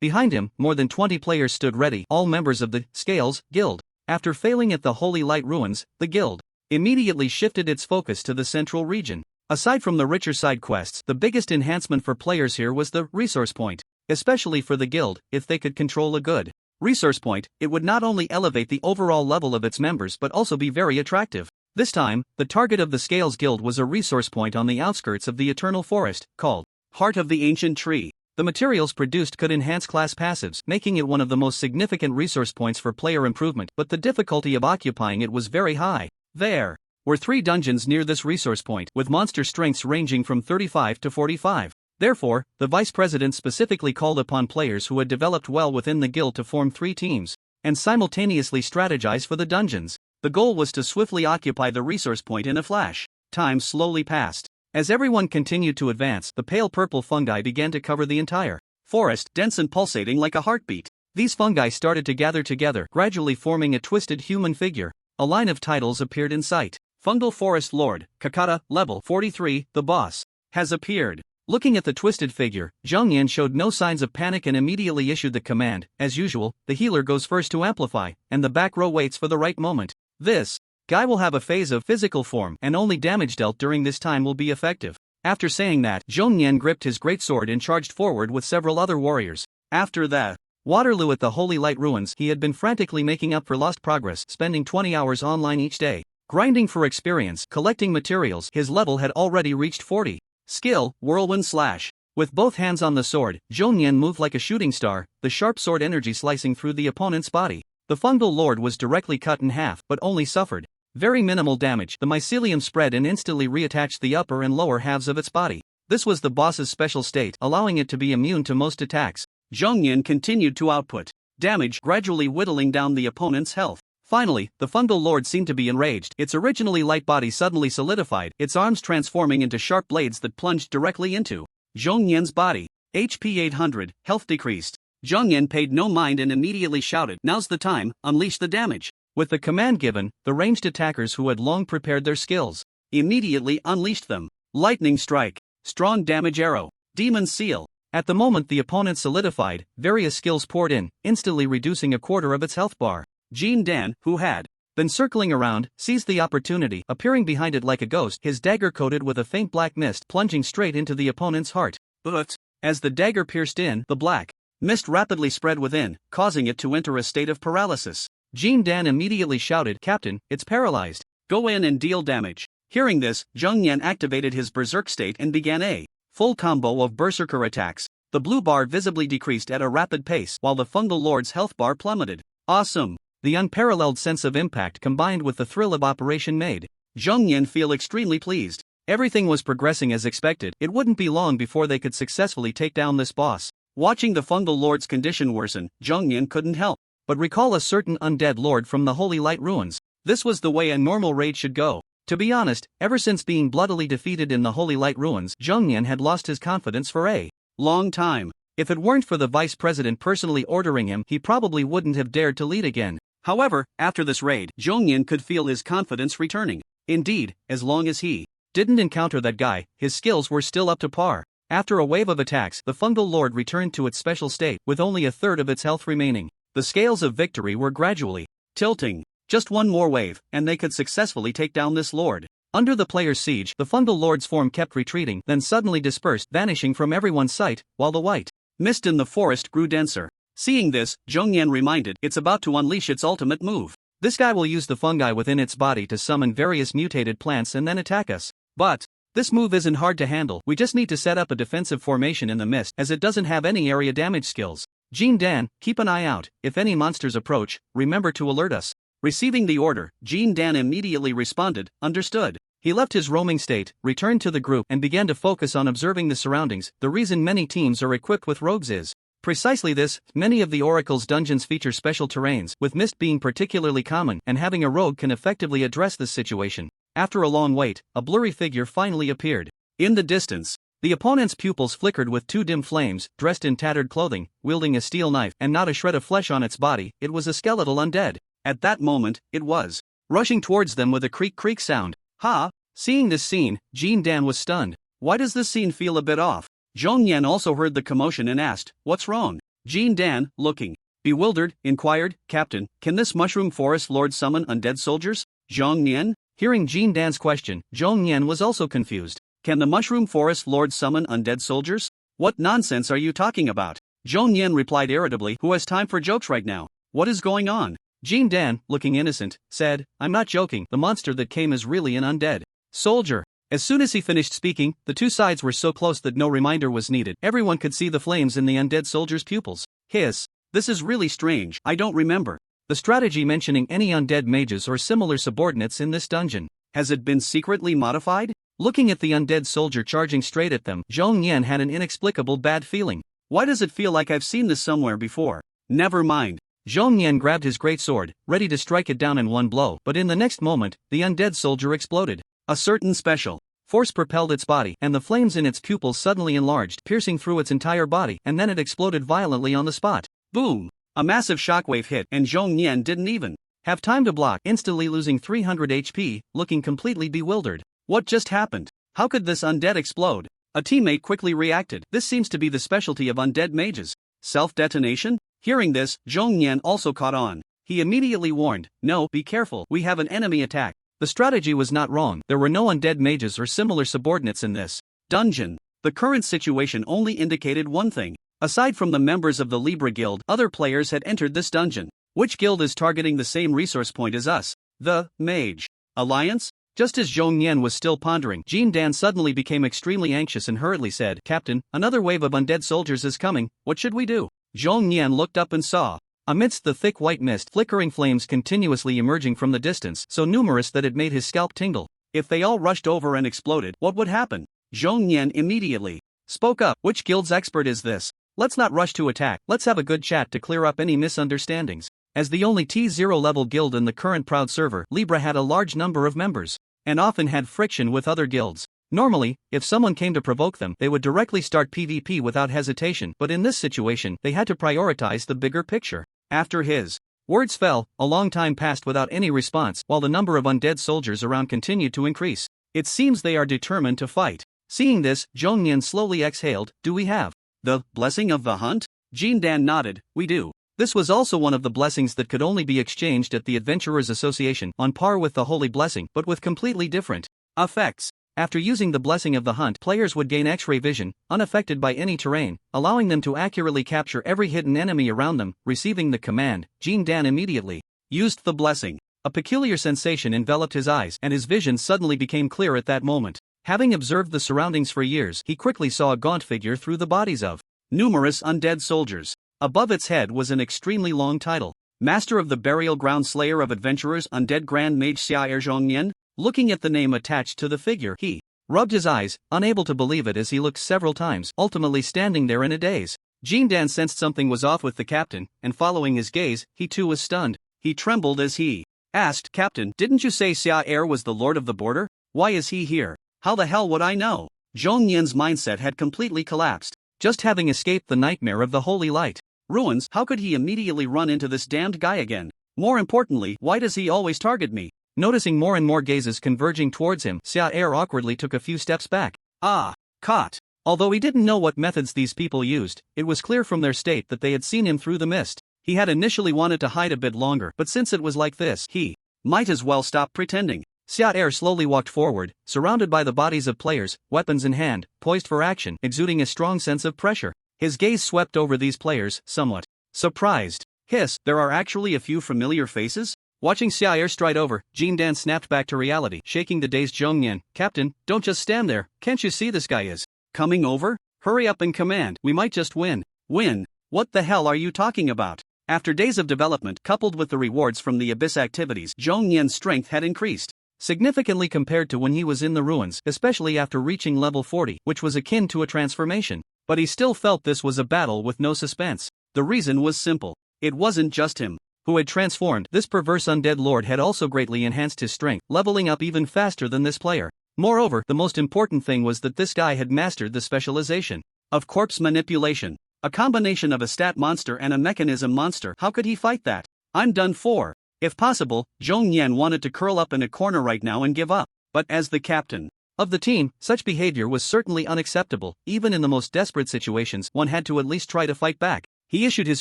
Behind him, more than 20 players stood ready, all members of the Scales Guild. After failing at the Holy Light Ruins, the guild immediately shifted its focus to the central region. Aside from the richer side quests, the biggest enhancement for players here was the resource point. Especially for the guild, if they could control a good resource point, it would not only elevate the overall level of its members but also be very attractive. This time, the target of the Scales Guild was a resource point on the outskirts of the Eternal Forest, called Heart of the Ancient Tree. The materials produced could enhance class passives, making it one of the most significant resource points for player improvement, but the difficulty of occupying it was very high. There were 3 dungeons near this resource point, with monster strengths ranging from 35 to 45. Therefore, the vice president specifically called upon players who had developed well within the guild to form 3 teams and simultaneously strategize for the dungeons. The goal was to swiftly occupy the resource point in a flash. Time slowly passed. As everyone continued to advance, the pale purple fungi began to cover the entire forest, dense and pulsating like a heartbeat. These fungi started to gather together, gradually forming a twisted human figure. A line of titles appeared in sight. Fundal Forest Lord, Kakata, level 43, the boss, has appeared. Looking at the twisted figure, Zhongyan showed no signs of panic and immediately issued the command. As usual, the healer goes first to amplify, and the back row waits for the right moment. This guy will have a phase of physical form, and only damage dealt during this time will be effective. After saying that, Zhongyan gripped his greatsword and charged forward with several other warriors. After the Waterloo at the Holy Light Ruins, he had been frantically making up for lost progress, spending 20 hours online each day, grinding for experience, collecting materials. His level had already reached 40. Skill, Whirlwind Slash. With both hands on the sword, Zhongyan moved like a shooting star, the sharp sword energy slicing through the opponent's body. The Fundal Lord was directly cut in half, but only suffered very minimal damage. The mycelium spread and instantly reattached the upper and lower halves of its body. This was the boss's special state, allowing it to be immune to most attacks. Zhongyan continued to output damage, gradually whittling down the opponent's health. Finally, the Fundal Lord seemed to be enraged. Its originally light body suddenly solidified, its arms transforming into sharp blades that plunged directly into Zhongyan's body. HP 800, health decreased. Zhongyan paid no mind and immediately shouted, "Now's the time, unleash the damage." With the command given, the ranged attackers who had long prepared their skills immediately unleashed them. Lightning Strike, Strong Damage Arrow, Demon Seal. At the moment the opponent solidified, various skills poured in, instantly reducing a quarter of its health bar. Jean Dan, who had been circling around, seized the opportunity, appearing behind it like a ghost, his dagger coated with a faint black mist, plunging straight into the opponent's heart. But as the dagger pierced in, the black mist rapidly spread within, causing it to enter a state of paralysis. Jean Dan immediately shouted, "Captain, it's paralyzed. Go in and deal damage." Hearing this, Zhongyan activated his berserk state and began a full combo of berserker attacks. The blue bar visibly decreased at a rapid pace, while the Fundal Lord's health bar plummeted. Awesome! The unparalleled sense of impact combined with the thrill of operation made Zhongyan feel extremely pleased. Everything was progressing as expected. It wouldn't be long before they could successfully take down this boss. Watching the Fundal Lord's condition worsen, Zhongyan couldn't help but recall a certain undead lord from the Holy Light Ruins. This was the way a normal raid should go. To be honest, ever since being bloodily defeated in the Holy Light Ruins, Zhongyan had lost his confidence for a long time. If it weren't for the vice president personally ordering him, he probably wouldn't have dared to lead again. However, after this raid, Zhongyan could feel his confidence returning. Indeed, as long as he didn't encounter that guy, his skills were still up to par. After a wave of attacks, the Fundal Lord returned to its special state, with only a third of its health remaining. The scales of victory were gradually tilting. Just one more wave, and they could successfully take down this lord. Under the player's siege, the Fundal Lord's form kept retreating, then suddenly dispersed, vanishing from everyone's sight, while the white mist in the forest grew denser. Seeing this, Zhongyan reminded, it's about to unleash its ultimate move. This guy will use the fungi within its body to summon various mutated plants and then attack us. But this move isn't hard to handle. We just need to set up a defensive formation in the mist, as it doesn't have any area damage skills. Jin Dan, keep an eye out. If any monsters approach, remember to alert us. Receiving the order, Jin Dan immediately responded, understood. He left his roaming state, returned to the group, and began to focus on observing the surroundings. The reason many teams are equipped with rogues is precisely this. Many of the Oracle's dungeons feature special terrains, with mist being particularly common, and having a rogue can effectively address this situation. After a long wait, a blurry figure finally appeared. In the distance, the opponent's pupils flickered with two dim flames, dressed in tattered clothing, wielding a steel knife, and not a shred of flesh on its body. It was a skeletal undead. At that moment, it was rushing towards them with a creak sound. Ha! Seeing this scene, Jin Dan was stunned. Why does this scene feel a bit off? Zhong Yan also heard the commotion and asked, what's wrong? Jin Dan, looking bewildered, inquired, Captain, can this mushroom forest lord summon undead soldiers? Zhong Yan? Hearing Jin Dan's question, Zhong Yan was also confused. Can the mushroom forest lord summon undead soldiers? What nonsense are you talking about? Zhong Yan replied irritably, who has time for jokes right now? What is going on? Jin Dan, looking innocent, said, I'm not joking, the monster that came is really an undead soldier. As soon as he finished speaking, the two sides were so close that no reminder was needed. Everyone could see the flames in the undead soldier's pupils. Hiss. This is really strange. I don't remember the strategy mentioning any undead mages or similar subordinates in this dungeon. Has it been secretly modified? Looking at the undead soldier charging straight at them, Zhong Yan had an inexplicable bad feeling. Why does it feel like I've seen this somewhere before? Never mind. Zhong Yan grabbed his great sword, ready to strike it down in one blow, but in the next moment, the undead soldier exploded. A certain special force propelled its body, and the flames in its pupils suddenly enlarged, piercing through its entire body, and then it exploded violently on the spot. Boom! A massive shockwave hit, and Zhong Yan didn't even have time to block, instantly losing 300 HP, looking completely bewildered. What just happened? How could this undead explode? A teammate quickly reacted. This seems to be the specialty of undead mages. Self-detonation? Hearing this, Zhong Yan also caught on. He immediately warned, no, be careful, we have an enemy attack. The strategy was not wrong. There were no undead mages or similar subordinates in this dungeon. The current situation only indicated one thing. Aside from the members of the Libra Guild, other players had entered this dungeon. Which guild is targeting the same resource point as us? The Mage Alliance? Just as Zhong Yan was still pondering, Jin Dan suddenly became extremely anxious and hurriedly said, Captain, another wave of undead soldiers is coming. What should we do? Zhong Yan looked up and saw, amidst the thick white mist, flickering flames continuously emerging from the distance, so numerous that it made his scalp tingle. If they all rushed over and exploded, what would happen? Zhong Yan immediately spoke up. Which guild's expert is this? Let's not rush to attack, let's have a good chat to clear up any misunderstandings. As the only T0 level guild in the current Proud server, Libra had a large number of members, and often had friction with other guilds. Normally, if someone came to provoke them, they would directly start PvP without hesitation, but in this situation, they had to prioritize the bigger picture. After his words fell, a long time passed without any response, while the number of undead soldiers around continued to increase. It seems they are determined to fight. Seeing this, Zhong Yan slowly exhaled. Do we have the blessing of the hunt? Jin Dan nodded. We do. This was also one of the blessings that could only be exchanged at the Adventurers Association, on par with the Holy Blessing, but with completely different effects. After using the blessing of the hunt, players would gain X-ray vision, unaffected by any terrain, allowing them to accurately capture every hidden enemy around them. Receiving the command, Jin Dan immediately used the blessing. A peculiar sensation enveloped his eyes, and his vision suddenly became clear at that moment. Having observed the surroundings for years, he quickly saw a gaunt figure through the bodies of numerous undead soldiers. Above its head was an extremely long title. Master of the Burial Ground, Slayer of Adventurers, Undead Grand Mage Xia Zhong Yan. Looking at the name attached to the figure, he rubbed his eyes, unable to believe it as he looked several times, ultimately standing there in a daze. Jin Dan sensed something was off with the captain, and following his gaze, he too was stunned. He trembled as he asked, Captain, didn't you say Xia was the Lord of the Border? Why is he here? How the hell would I know? Zhong Yan's mindset had completely collapsed. Just having escaped the nightmare of the Holy Light ruins, how could he immediately run into this damned guy again? More importantly, why does he always target me? Noticing more and more gazes converging towards him, Xia awkwardly took a few steps back. Caught. Although he didn't know what methods these people used, it was clear from their state that they had seen him through the mist. He had initially wanted to hide a bit longer, but since it was like this, he might as well stop pretending. Xia slowly walked forward, surrounded by the bodies of players, weapons in hand, poised for action, exuding a strong sense of pressure. His gaze swept over these players, somewhat surprised. Hiss, there are actually a few familiar faces? Watching Xia stride over, Jin Dan snapped back to reality, shaking the dazed Zhong Yan. Captain, don't just stand there, can't you see this guy is coming over? Hurry up and command, we might just win. Win? What the hell are you talking about? After days of development coupled with the rewards from the Abyss activities, Zhong Yan's strength had increased significantly compared to when he was in the ruins, especially after reaching level 40, which was akin to a transformation. But he still felt this was a battle with no suspense. The reason was simple. It wasn't just him who had transformed. This perverse undead lord had also greatly enhanced his strength, leveling up even faster than this player. Moreover, the most important thing was that this guy had mastered the specialization of corpse manipulation. A combination of a stat monster and a mechanism monster. How could he fight that? I'm done for. If possible, Zhong Yan wanted to curl up in a corner right now and give up. But as the captain of the team, such behavior was certainly unacceptable. Even in the most desperate situations, one had to at least try to fight back. He issued his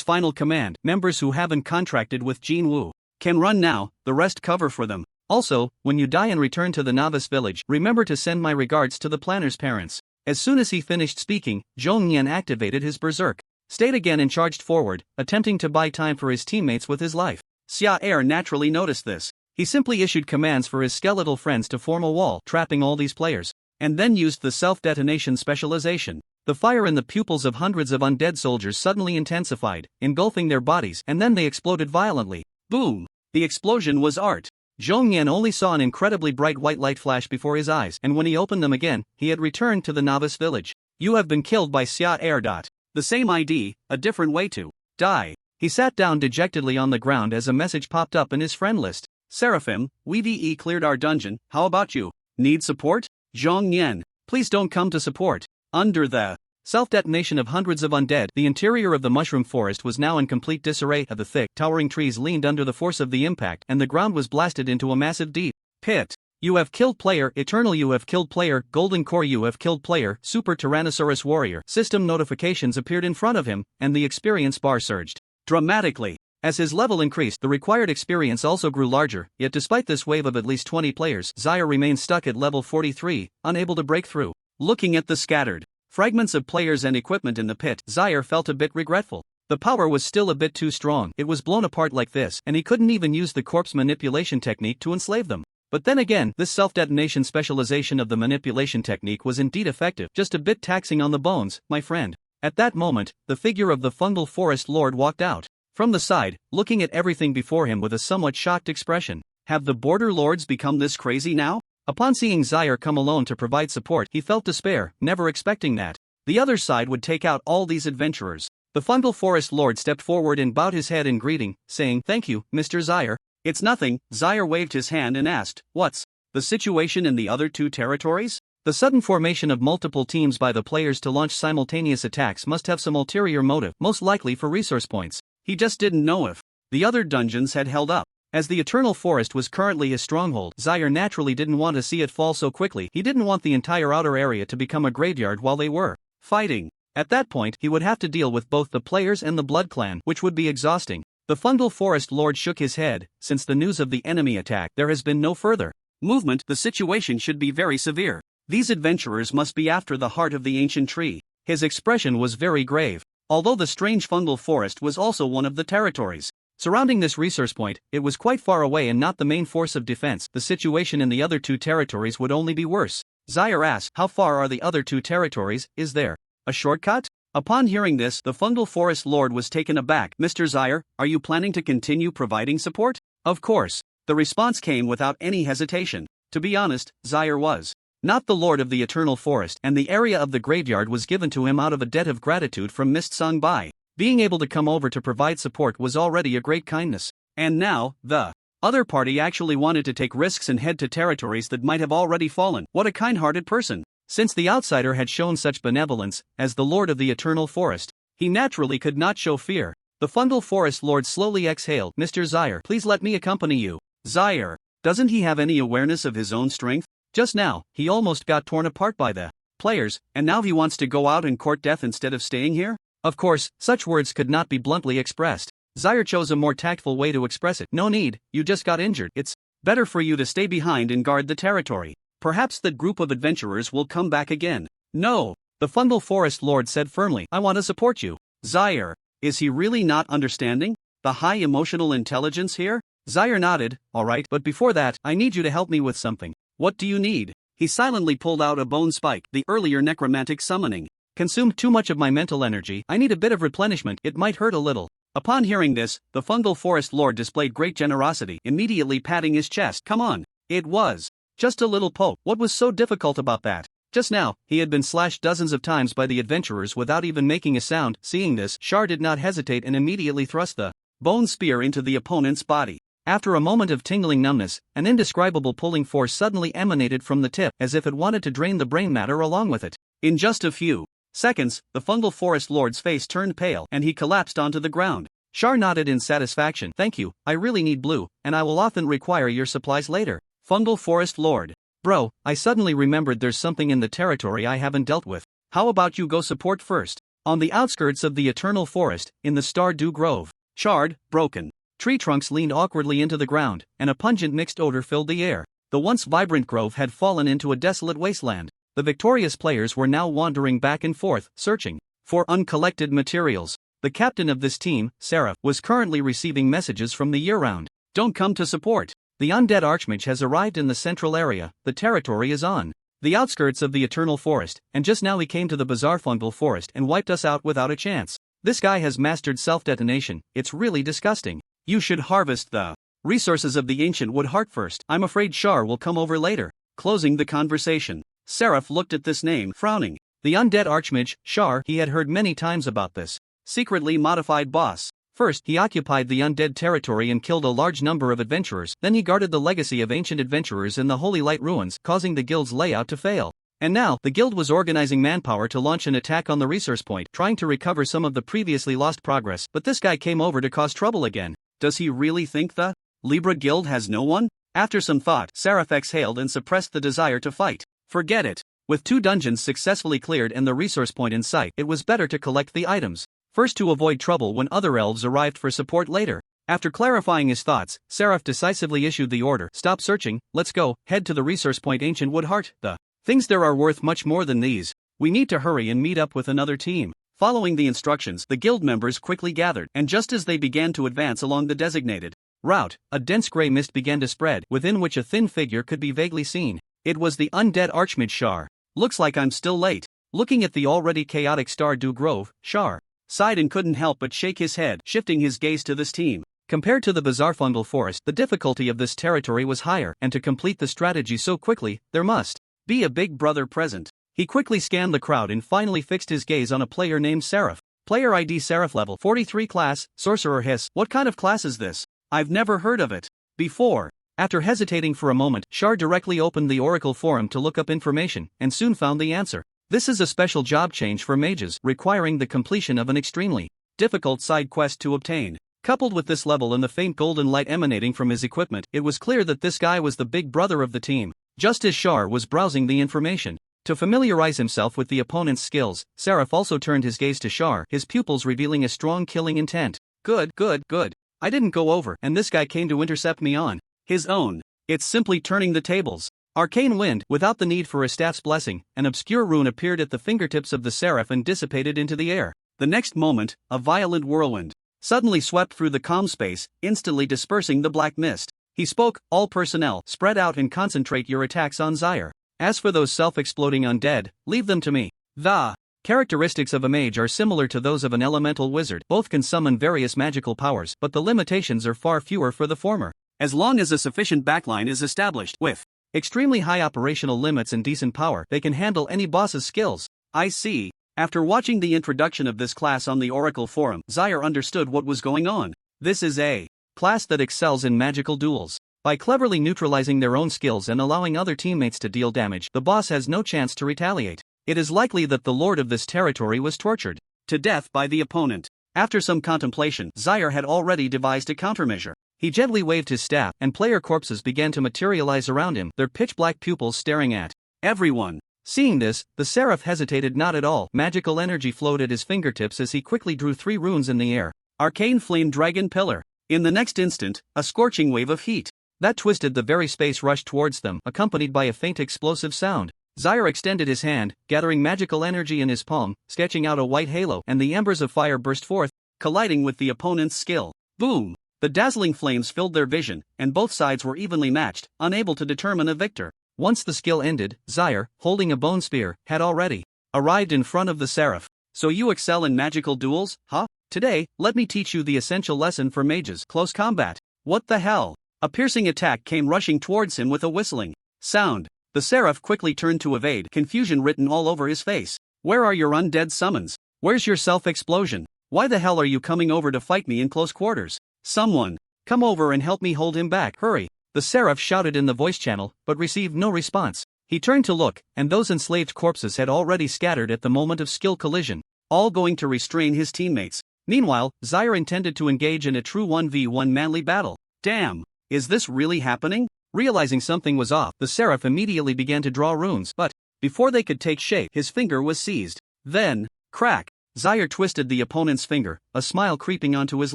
final command: members who haven't contracted with Jinwu can run now, the rest cover for them. Also, when you die and return to the novice village, remember to send my regards to the planner's parents. As soon as he finished speaking, Zhong Yan activated his berserk state again and charged forward, attempting to buy time for his teammates with his life. Xia Er naturally noticed this. He simply issued commands for his skeletal friends to form a wall, trapping all these players, and then used the self-detonation specialization. The fire in the pupils of hundreds of undead soldiers suddenly intensified, engulfing their bodies, and then they exploded violently. Boom! The explosion was art. Zhong Yan only saw an incredibly bright white light flash before his eyes, and when he opened them again, he had returned to the novice village. You have been killed by Xia Er. The same ID, a different way to die. He sat down dejectedly on the ground as a message popped up in his friend list. Seraphim, we cleared our dungeon, how about you? Need support? Zhong Yan, please don't come to support. Under the self-detonation of hundreds of undead, the interior of the mushroom forest was now in complete disarray. The thick, towering trees leaned under the force of the impact, and the ground was blasted into a massive deep pit. You have killed player Eternal, you have killed player Golden Core, you have killed player Super Tyrannosaurus Warrior. System notifications appeared in front of him, and the experience bar surged dramatically. As his level increased, the required experience also grew larger, yet despite this wave of at least 20 players, Zaire remained stuck at level 43, unable to break through. Looking at the scattered fragments of players and equipment in the pit, Zaire felt a bit regretful. The power was still a bit too strong. It was blown apart like this, and he couldn't even use the corpse manipulation technique to enslave them. But then again, this self-detonation specialization of the manipulation technique was indeed effective, just a bit taxing on the bones, my friend. At that moment, the figure of the fungal forest lord walked out from the side, looking at everything before him with a somewhat shocked expression. Have the border lords become this crazy now? Upon seeing Zaire come alone to provide support, he felt despair, never expecting that the other side would take out all these adventurers. The fungal forest lord stepped forward and bowed his head in greeting, saying, "Thank you, Mr. Zaire." "It's nothing," Zaire waved his hand and asked, "What's the situation in the other two territories?" The sudden formation of multiple teams by the players to launch simultaneous attacks must have some ulterior motive, most likely for resource points. He just didn't know if the other dungeons had held up. As the Eternal Forest was currently his stronghold, Zaire naturally didn't want to see it fall so quickly. He didn't want the entire outer area to become a graveyard while they were fighting. At that point, he would have to deal with both the players and the Blood Clan, which would be exhausting. The Fungal Forest Lord shook his head. Since the news of the enemy attack, there has been no further movement. The situation should be very severe. These adventurers must be after the heart of the ancient tree. His expression was very grave. Although the strange fungal forest was also one of the territories surrounding this resource point, it was quite far away and not the main force of defense. The situation in the other two territories would only be worse. Zaire asked, "How far are the other two territories? Is there a shortcut?" Upon hearing this, the fungal forest lord was taken aback. "Mr. Zaire, are you planning to continue providing support?" "Of course." The response came without any hesitation. To be honest, Zaire was not the lord of the Eternal Forest, and the area of the graveyard was given to him out of a debt of gratitude from Mist Sung Bai. Being able to come over to provide support was already a great kindness. And now, the other party actually wanted to take risks and head to territories that might have already fallen. What a kind-hearted person. Since the outsider had shown such benevolence, as the lord of the Eternal Forest, he naturally could not show fear. The Fungal Forest Lord slowly exhaled. "Mr. Zaire, please let me accompany you." Zaire, doesn't he have any awareness of his own strength? Just now, he almost got torn apart by the players, and now he wants to go out and court death instead of staying here? Of course, such words could not be bluntly expressed. Zaire chose a more tactful way to express it. "No need, you just got injured. It's better for you to stay behind and guard the territory. Perhaps that group of adventurers will come back again." "No," the Fungal Forest Lord said firmly, "I want to support you." Zaire, is he really not understanding the high emotional intelligence here? Zaire nodded. "All right, but before that, I need you to help me with something." "What do you need?" He silently pulled out a bone spike, the earlier necromantic summoning Consumed too much of my mental energy, I need a bit of replenishment, it might hurt a little. Upon hearing this, the fungal forest lord displayed great generosity, immediately patting his chest. Come on. It was just a little poke. What was so difficult about that? Just now, he had been slashed dozens of times by the adventurers without even making a sound. Seeing this, Char did not hesitate and immediately thrust the bone spear into the opponent's body. After a moment of tingling numbness, an indescribable pulling force suddenly emanated from the tip, as if it wanted to drain the brain matter along with it. In just a few seconds, the fungal forest lord's face turned pale and he collapsed onto the ground. Char nodded in satisfaction. Thank you, I really need blue, and I will often require your supplies later. Fungal forest lord. Bro, I suddenly remembered there's something in the territory I haven't dealt with. How about you go support first? On the outskirts of the eternal forest, in the Stardew Grove, charred, broken tree trunks leaned awkwardly into the ground, and a pungent mixed odor filled the air. The once vibrant grove had fallen into a desolate wasteland. The victorious players were now wandering back and forth, searching for uncollected materials. The captain of this team, Seraph, was currently receiving messages from the year-round. Don't come to support. The undead archmage has arrived in the central area. The territory is on the outskirts of the eternal forest, and just now he came to the bizarre fungal forest and wiped us out without a chance. This guy has mastered self-detonation. It's really disgusting. You should harvest the resources of the ancient wood heart first. I'm afraid Char will come over later. Closing the conversation, Seraph looked at this name, frowning. The undead archmage, Char, he had heard many times about this secretly modified boss. First, he occupied the undead territory and killed a large number of adventurers. Then he guarded the legacy of ancient adventurers in the Holy Light ruins, causing the guild's layout to fail. And now, the guild was organizing manpower to launch an attack on the resource point, trying to recover some of the previously lost progress. But this guy came over to cause trouble again. Does he really think the Libra guild has no one? After some thought, Seraph exhaled and suppressed the desire to fight. Forget it. With 2 dungeons successfully cleared and the resource point in sight, it was better to collect the items first to avoid trouble when other elves arrived for support later. After clarifying his thoughts, Seraph decisively issued the order. Stop searching, let's go, head to the resource point ancient wood heart. The things there are worth much more than these. We need to hurry and meet up with another team. Following the instructions, the guild members quickly gathered, and just as they began to advance along the designated route, a dense gray mist began to spread, within which a thin figure could be vaguely seen. It was the undead archmage Char. Looks like I'm still late. Looking at the already chaotic Stardew Grove, Char sighed and couldn't help but shake his head, shifting his gaze to this team. Compared to the bizarre fungal forest, the difficulty of this territory was higher, and to complete the strategy so quickly, there must be a big brother present. He quickly scanned the crowd and finally fixed his gaze on a player named Seraph. Player ID Seraph level 43 class, Sorcerer Hiss. What kind of class is this? I've never heard of it before. After hesitating for a moment, Char directly opened the Oracle forum to look up information, and soon found the answer. This is a special job change for mages, requiring the completion of an extremely difficult side quest to obtain. Coupled with this level and the faint golden light emanating from his equipment, it was clear that this guy was the big brother of the team. Just as Char was browsing the information to familiarize himself with the opponent's skills, Seraph also turned his gaze to Char, his pupils revealing a strong killing intent. Good. I didn't go over, and this guy came to intercept me on his own. It's simply turning the tables. Arcane wind, without the need for a staff's blessing, an obscure rune appeared at the fingertips of the Seraph and dissipated into the air. The next moment, a violent whirlwind suddenly swept through the calm space, instantly dispersing the black mist. He spoke, all personnel, spread out and concentrate your attacks on Zyre. As for those self-exploding undead, leave them to me. The characteristics of a mage are similar to those of an elemental wizard. Both can summon various magical powers, but the limitations are far fewer for the former. As long as a sufficient backline is established, with extremely high operational limits and decent power, they can handle any boss's skills. I see. After watching the introduction of this class on the Oracle forum, Zyre understood what was going on. This is a class that excels in magical duels. By cleverly neutralizing their own skills and allowing other teammates to deal damage, the boss has no chance to retaliate. It is likely that the lord of this territory was tortured to death by the opponent. After some contemplation, Zyre had already devised a countermeasure. He gently waved his staff, and player corpses began to materialize around him, their pitch-black pupils staring at everyone. Seeing this, the Seraph hesitated not at all. Magical energy flowed at his fingertips as he quickly drew 3 runes in the air. Arcane Flame Dragon Pillar. In the next instant, a scorching wave of heat that twisted the very space rushed towards them, accompanied by a faint explosive sound. Zyre extended his hand, gathering magical energy in his palm, sketching out a white halo, and the embers of fire burst forth, colliding with the opponent's skill. Boom! The dazzling flames filled their vision, and both sides were evenly matched, unable to determine a victor. Once the skill ended, Zyre, holding a bone spear, had already arrived in front of the Seraph. So you excel in magical duels, huh? Today, let me teach you the essential lesson for mages: close combat. What the hell? A piercing attack came rushing towards him with a whistling sound. The Seraph quickly turned to evade, confusion written all over his face. Where are your undead summons? Where's your self-explosion? Why the hell are you coming over to fight me in close quarters? Someone, come over and help me hold him back, hurry. The Seraph shouted in the voice channel, but received no response. He turned to look, and those enslaved corpses had already scattered at the moment of skill collision, all going to restrain his teammates. Meanwhile, Zaire intended to engage in a true 1v1 manly battle. Damn, is this really happening? Realizing something was off, the Seraph immediately began to draw runes, but before they could take shape, his finger was seized. Then, crack, Zaire twisted the opponent's finger, a smile creeping onto his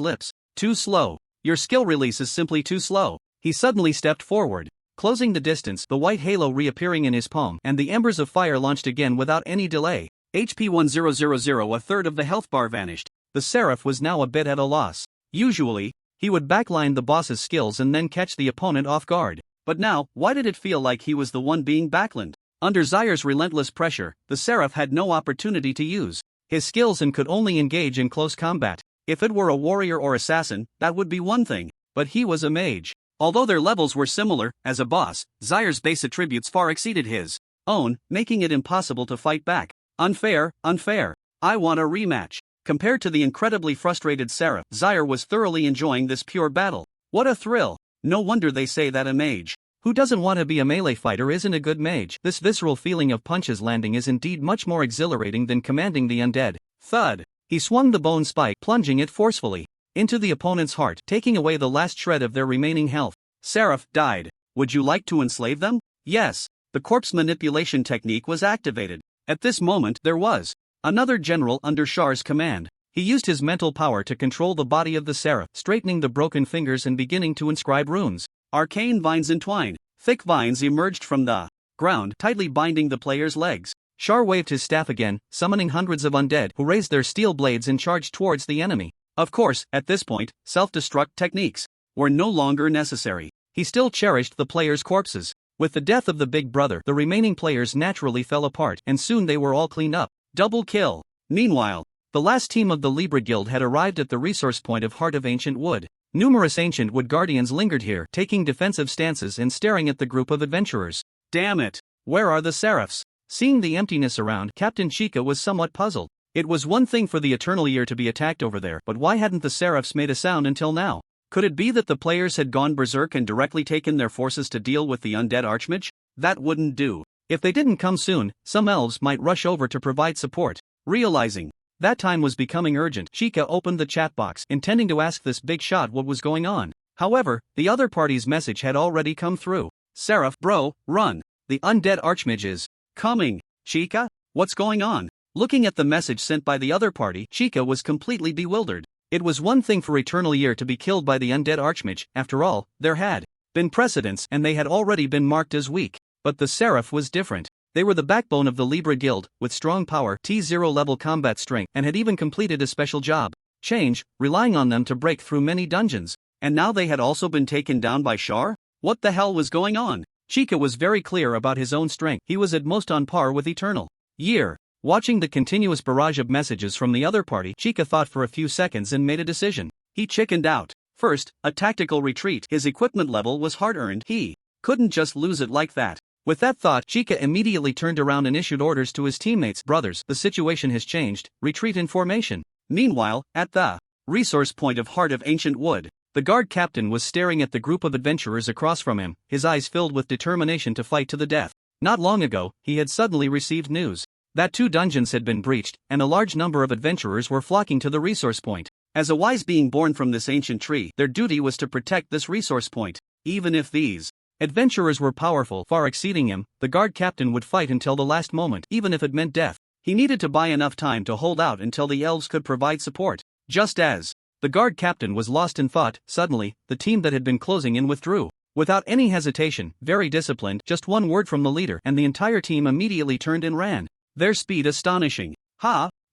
lips. Too slow. Your skill release is simply too slow. He suddenly stepped forward, closing the distance, the white halo reappearing in his palm, and the embers of fire launched again without any delay. HP 1000, a third of the health bar vanished. The Seraph was now a bit at a loss. Usually, he would backline the boss's skills and then catch the opponent off guard. But now, why did it feel like he was the one being backlined? Under Zaire's relentless pressure, the Seraph had no opportunity to use his skills and could only engage in close combat. If it were a warrior or assassin, that would be one thing, but he was a mage. Although their levels were similar, as a boss, Zaire's base attributes far exceeded his own, making it impossible to fight back. Unfair, unfair. I want a rematch. Compared to the incredibly frustrated Seraph, Zaire was thoroughly enjoying this pure battle. What a thrill. No wonder they say that a mage who doesn't want to be a melee fighter isn't a good mage. This visceral feeling of punches landing is indeed much more exhilarating than commanding the undead. Thud. He swung the bone spike, plunging it forcefully into the opponent's heart, taking away the last shred of their remaining health. Seraph died. Would you like to enslave them? Yes. The corpse manipulation technique was activated. At this moment, there was another general under Char's command. He used his mental power to control the body of the Seraph, straightening the broken fingers and beginning to inscribe runes. Arcane vines entwine. Thick vines emerged from the ground, tightly binding the player's legs. Char waved his staff again, summoning hundreds of undead who raised their steel blades and charged towards the enemy. Of course, at this point, self-destruct techniques were no longer necessary. He still cherished the players' corpses. With the death of the big brother, the remaining players naturally fell apart, and soon they were all cleaned up. Double kill. Meanwhile, the last team of the Libra Guild had arrived at the resource point of Heart of Ancient Wood. Numerous Ancient Wood Guardians lingered here, taking defensive stances and staring at the group of adventurers. Damn it! Where are the Seraphs? Seeing the emptiness around, Captain Chica was somewhat puzzled. It was one thing for the Eternal Year to be attacked over there, but why hadn't the Seraphs made a sound until now? Could it be that the players had gone berserk and directly taken their forces to deal with the undead Archmage? That wouldn't do. If they didn't come soon, some elves might rush over to provide support. Realizing that time was becoming urgent, Chica opened the chat box, intending to ask this big shot what was going on. However, the other party's message had already come through. Seraph, bro, run. The undead Archmage is coming. Chica? What's going on? Looking at the message sent by the other party, Chica was completely bewildered. It was one thing for Eternal Year to be killed by the undead Archmage. After all, there had been precedents and they had already been marked as weak. But the Seraph was different. They were the backbone of the Libra Guild, with strong power, T0 level combat strength, and had even completed a special job change, relying on them to break through many dungeons. And now they had also been taken down by Char? What the hell was going on? Chica was very clear about his own strength. He was at most on par with Eternal Year. Watching the continuous barrage of messages from the other party, Chica thought for a few seconds and made a decision. He chickened out. First, a tactical retreat. His equipment level was hard-earned. He couldn't just lose it like that. With that thought, Chica immediately turned around and issued orders to his teammates. Brothers, the situation has changed. Retreat in formation. Meanwhile, at the resource point of Heart of Ancient Wood, the guard captain was staring at the group of adventurers across from him, his eyes filled with determination to fight to the death. Not long ago, he had suddenly received news that 2 dungeons had been breached, and a large number of adventurers were flocking to the resource point. As a wise being born from this ancient tree, their duty was to protect this resource point. Even if these adventurers were powerful, far exceeding him, the guard captain would fight until the last moment, even if it meant death. He needed to buy enough time to hold out until the elves could provide support. Just as the guard captain was lost in thought, suddenly, the team that had been closing in withdrew. Without any hesitation, very disciplined, just one word from the leader, and the entire team immediately turned and ran. Their speed astonishing.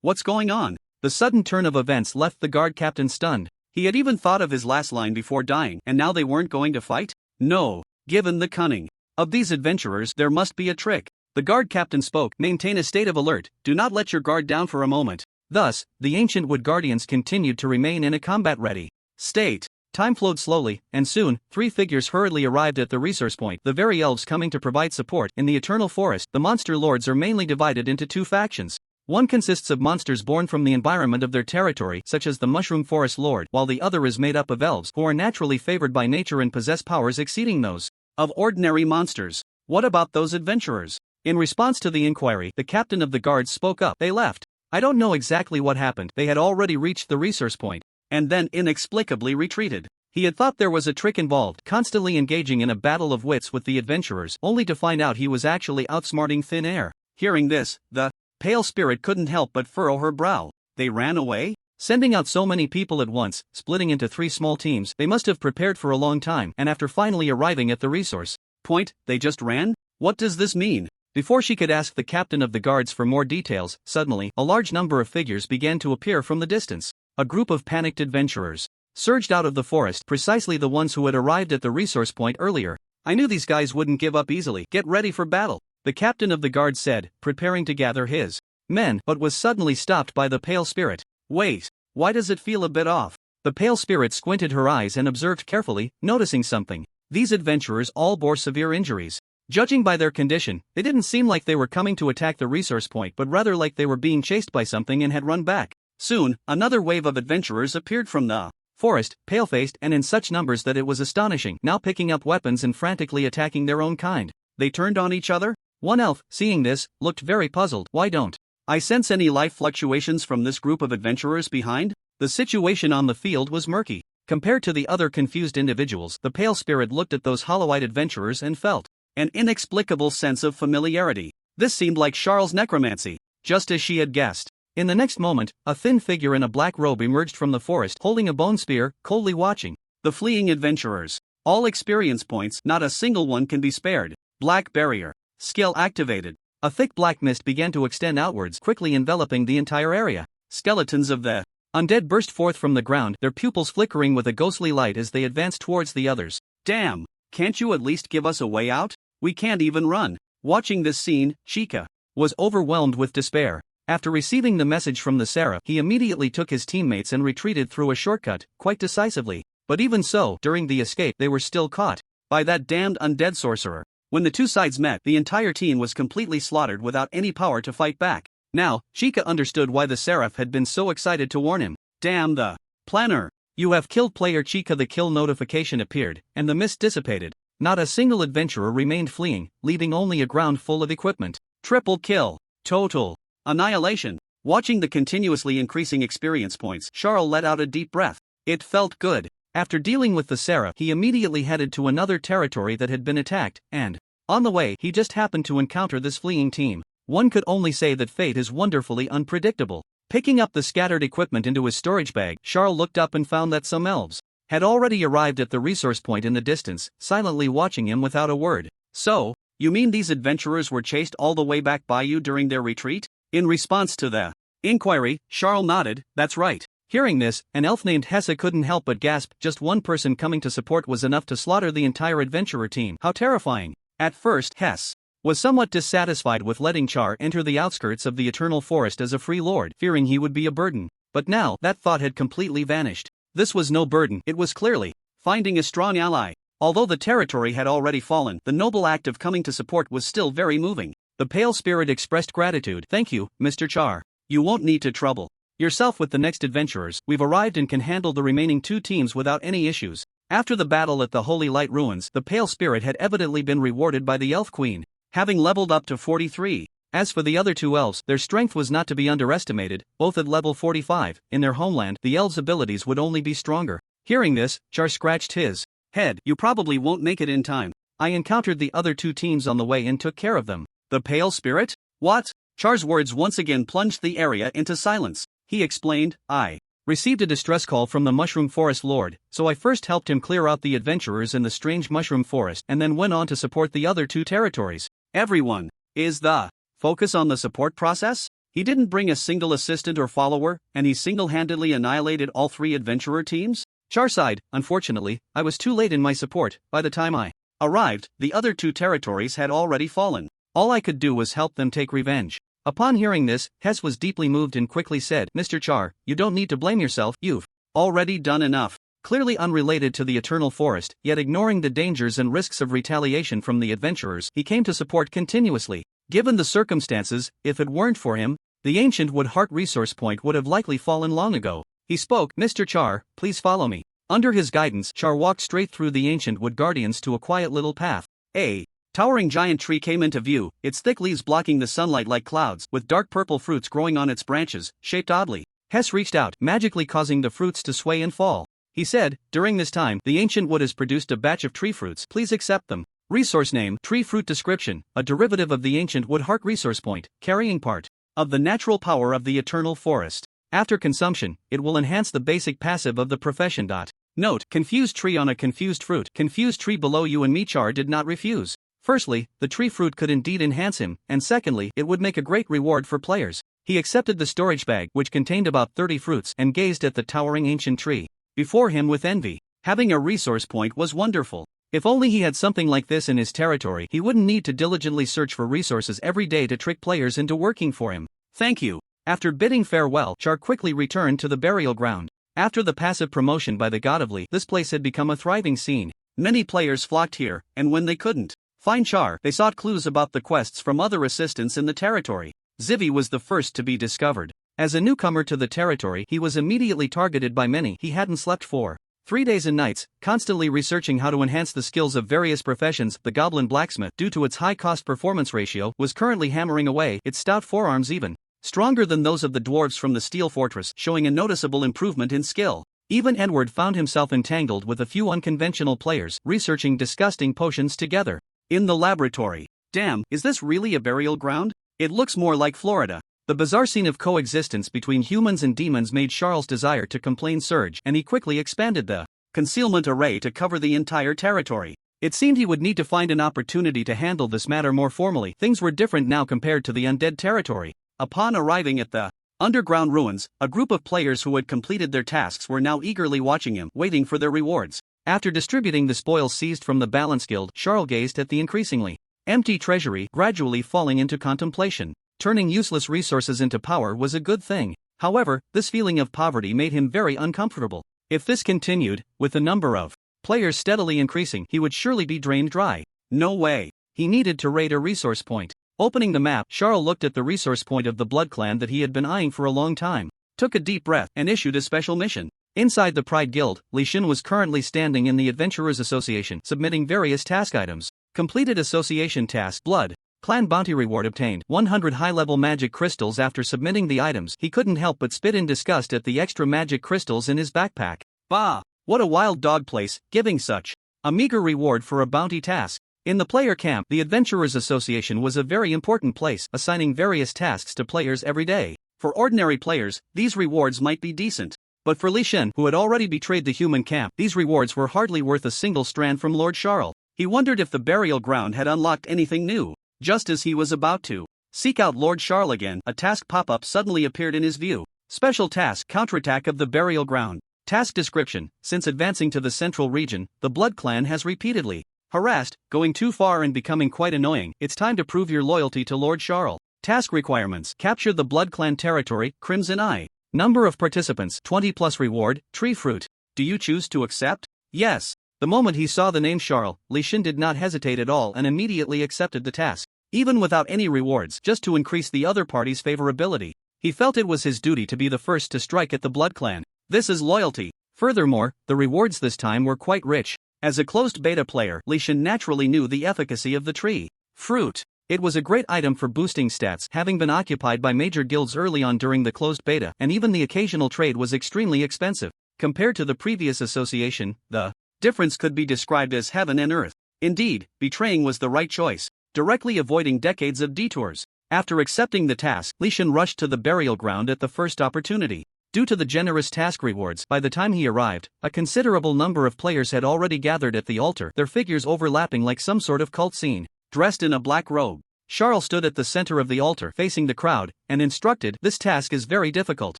What's going on? The sudden turn of events left the guard captain stunned. He had even thought of his last line before dying, and now they weren't going to fight? No. Given the cunning of these adventurers, there must be a trick. The guard captain spoke, maintain a state of alert, do not let your guard down for a moment. Thus, the ancient wood guardians continued to remain in a combat-ready state. Time flowed slowly, and soon, 3 figures hurriedly arrived at the resource point, the very elves coming to provide support. In the Eternal Forest, the monster lords are mainly divided into 2 factions. One consists of monsters born from the environment of their territory, such as the Mushroom Forest Lord, while the other is made up of elves, who are naturally favored by nature and possess powers exceeding those of ordinary monsters. What about those adventurers? In response to the inquiry, the captain of the guards spoke up. They left. I don't know exactly what happened. They had already reached the resource point, and then inexplicably retreated. He had thought there was a trick involved, constantly engaging in a battle of wits with the adventurers, only to find out he was actually outsmarting thin air. Hearing this, the pale spirit couldn't help but furrow her brow. They ran away? Sending out so many people at once, splitting into 3 small teams, they must have prepared for a long time, and after finally arriving at the resource point, they just ran? What does this mean? Before she could ask the captain of the guards for more details, suddenly, a large number of figures began to appear from the distance. A group of panicked adventurers surged out of the forest, precisely the ones who had arrived at the resource point earlier. I knew these guys wouldn't give up easily. Get ready for battle, the captain of the guard said, preparing to gather his men, but was suddenly stopped by the pale spirit. Wait, why does it feel a bit off? The pale spirit squinted her eyes and observed carefully, noticing something. These adventurers all bore severe injuries. Judging by their condition, they didn't seem like they were coming to attack the resource point, but rather like they were being chased by something and had run back. Soon, another wave of adventurers appeared from the forest, pale-faced and in such numbers that it was astonishing, now picking up weapons and frantically attacking their own kind. They turned on each other? One elf, seeing this, looked very puzzled. Why don't I sense any life fluctuations from this group of adventurers behind? The situation on the field was murky. Compared to the other confused individuals, the pale spirit looked at those hollow-eyed adventurers and felt an inexplicable sense of familiarity. This seemed like Charles' necromancy, just as she had guessed. In the next moment, a thin figure in a black robe emerged from the forest, holding a bone spear, coldly watching the fleeing adventurers. All experience points, not a single one can be spared. Black barrier. Skill activated. A thick black mist began to extend outwards, quickly enveloping the entire area. Skeletons of the undead burst forth from the ground, their pupils flickering with a ghostly light as they advanced towards the others. Damn, can't you at least give us a way out? We can't even run. Watching this scene, Chica was overwhelmed with despair. After receiving the message from the Seraph, he immediately took his teammates and retreated through a shortcut, quite decisively. But even so, during the escape, they were still caught by that damned undead sorcerer. When the 2 sides met, the entire team was completely slaughtered without any power to fight back. Now, Chica understood why the Seraph had been so excited to warn him. Damn the planner! You have killed player Chica. The kill notification appeared, and the mist dissipated. Not a single adventurer remained fleeing, leaving only a ground full of equipment. Triple kill. Total annihilation. Watching the continuously increasing experience points, Charles let out a deep breath. It felt good. After dealing with the Seraph, he immediately headed to another territory that had been attacked, and on the way, he just happened to encounter this fleeing team. One could only say that fate is wonderfully unpredictable. Picking up the scattered equipment into his storage bag, Charles looked up and found that some elves had already arrived at the resource point in the distance, silently watching him without a word. So, you mean these adventurers were chased all the way back by you during their retreat? In response to the inquiry, Charles nodded. That's right. Hearing this, an elf named Hesse couldn't help but gasp. Just one person coming to support was enough to slaughter the entire adventurer team. How terrifying. At first, Hesse was somewhat dissatisfied with letting Char enter the outskirts of the Eternal Forest as a free lord, fearing he would be a burden. But now, that thought had completely vanished. This was no burden, it was clearly finding a strong ally. Although the territory had already fallen, the noble act of coming to support was still very moving. The pale spirit expressed gratitude. Thank you, Mr. Char. You won't need to trouble yourself with the next adventurers. We've arrived and can handle the remaining 2 teams without any issues. After the battle at the Holy Light Ruins, the pale spirit had evidently been rewarded by the Elf Queen, having leveled up to 43. As for the other 2 elves, their strength was not to be underestimated, both at level 45. In their homeland, the elves' abilities would only be stronger. Hearing this, Char scratched his head. You probably won't make it in time. I encountered the other 2 teams on the way and took care of them. The pale spirit? What? Char's words once again plunged the area into silence. He explained, I received a distress call from the Mushroom Forest Lord, so I first helped him clear out the adventurers in the strange Mushroom Forest and then went on to support the other 2 territories. Everyone is the focus on the support process? He didn't bring a single assistant or follower, and he single-handedly annihilated all 3 adventurer teams? Char sighed. Unfortunately, I was too late in my support. By the time I arrived, the other 2 territories had already fallen. All I could do was help them take revenge. Upon hearing this, Hess was deeply moved and quickly said, Mr. Char, you don't need to blame yourself, you've already done enough. Clearly unrelated to the Eternal Forest, yet ignoring the dangers and risks of retaliation from the adventurers he came to support continuously. Given the circumstances, if it weren't for him, the ancient Wood Heart resource point would have likely fallen long ago. He spoke, Mr. Char, please follow me. Under his guidance, Char walked straight through the ancient wood guardians to a quiet little path. A towering giant tree came into view, its thick leaves blocking the sunlight like clouds, with dark purple fruits growing on its branches, shaped oddly. Hess reached out, magically causing the fruits to sway and fall. He said, during this time, the ancient wood has produced a batch of tree fruits, please accept them. Resource name, tree fruit description, a derivative of the ancient wood heart resource point, carrying part of the natural power of the eternal forest. After consumption, it will enhance the basic passive of the profession. Note, confused tree on a confused fruit. Confused tree below you and me. Char did not refuse. Firstly, the tree fruit could indeed enhance him, and secondly, it would make a great reward for players. He accepted the storage bag, which contained about 30 fruits, and gazed at the towering ancient tree before him with envy. Having a resource point was wonderful. If only he had something like this in his territory, he wouldn't need to diligently search for resources every day to trick players into working for him. Thank you. After bidding farewell, Char quickly returned to the burial ground. After the passive promotion by the God of Lee, this place had become a thriving scene. Many players flocked here, and when they couldn't find Char, they sought clues about the quests from other assistants in the territory. Zivi was the first to be discovered. As a newcomer to the territory, he was immediately targeted by many he hadn't slept for 3 days and nights, constantly researching how to enhance the skills of various professions. The goblin blacksmith, due to its high cost-performance ratio, was currently hammering away, its stout forearms even stronger than those of the dwarves from the steel fortress, showing a noticeable improvement in skill. Even Edward found himself entangled with a few unconventional players, researching disgusting potions together. In the laboratory. Damn, is this really a burial ground? It looks more like Florida. The bizarre scene of coexistence between humans and demons made Charles' desire to complain surge, and he quickly expanded the concealment array to cover the entire territory. It seemed he would need to find an opportunity to handle this matter more formally. Things were different now compared to the Undead territory. Upon arriving at the underground ruins, a group of players who had completed their tasks were now eagerly watching him, waiting for their rewards. After distributing the spoils seized from the Balance Guild, Charles gazed at the increasingly empty treasury, gradually falling into contemplation. Turning useless resources into power was a good thing. However, this feeling of poverty made him very uncomfortable. If this continued, with the number of players steadily increasing, he would surely be drained dry. No way. He needed to raid a resource point. Opening the map, Charles looked at the resource point of the Blood Clan that he had been eyeing for a long time, took a deep breath, and issued a special mission. Inside the Pride Guild, Leysan was currently standing in the Adventurers Association, submitting various task items. Completed association task, Blood Clan bounty reward obtained 100 high-level magic crystals. After submitting the items, he couldn't help but spit in disgust at the extra magic crystals in his backpack. Bah! What a wild dog place, giving such a meager reward for a bounty task. In the player camp, the Adventurers Association was a very important place, assigning various tasks to players every day. For ordinary players, these rewards might be decent. But for Leysan, who had already betrayed the human camp, these rewards were hardly worth a single strand from Lord Charles. He wondered if the burial ground had unlocked anything new. Just as he was about to seek out Lord Charles again, a task pop-up suddenly appeared in his view. Special task, counterattack of the burial ground. Task description: since advancing to the central region, the Blood Clan has repeatedly harassed, going too far and becoming quite annoying. It's time to prove your loyalty to Lord Charles. Task requirements: capture the Blood Clan territory, Crimson Eye. Number of participants, 20 plus reward, tree fruit. Do you choose to accept? Yes. The moment he saw the name Charles, Leysan did not hesitate at all and immediately accepted the task. Even without any rewards, just to increase the other party's favorability. He felt it was his duty to be the first to strike at the Blood Clan. This is loyalty. Furthermore, the rewards this time were quite rich. As a closed beta player, Leysan naturally knew the efficacy of the tree fruit. It was a great item for boosting stats, having been occupied by major guilds early on during the closed beta, and even the occasional trade was extremely expensive. Compared to the previous association, the difference could be described as heaven and earth. Indeed, betraying was the right choice, directly avoiding decades of detours. After accepting the task, Leysan rushed to the burial ground at the first opportunity. Due to the generous task rewards, by the time he arrived, a considerable number of players had already gathered at the altar, their figures overlapping like some sort of cult scene. Dressed in a black robe, Charles stood at the center of the altar, facing the crowd, and instructed, "This task is very difficult.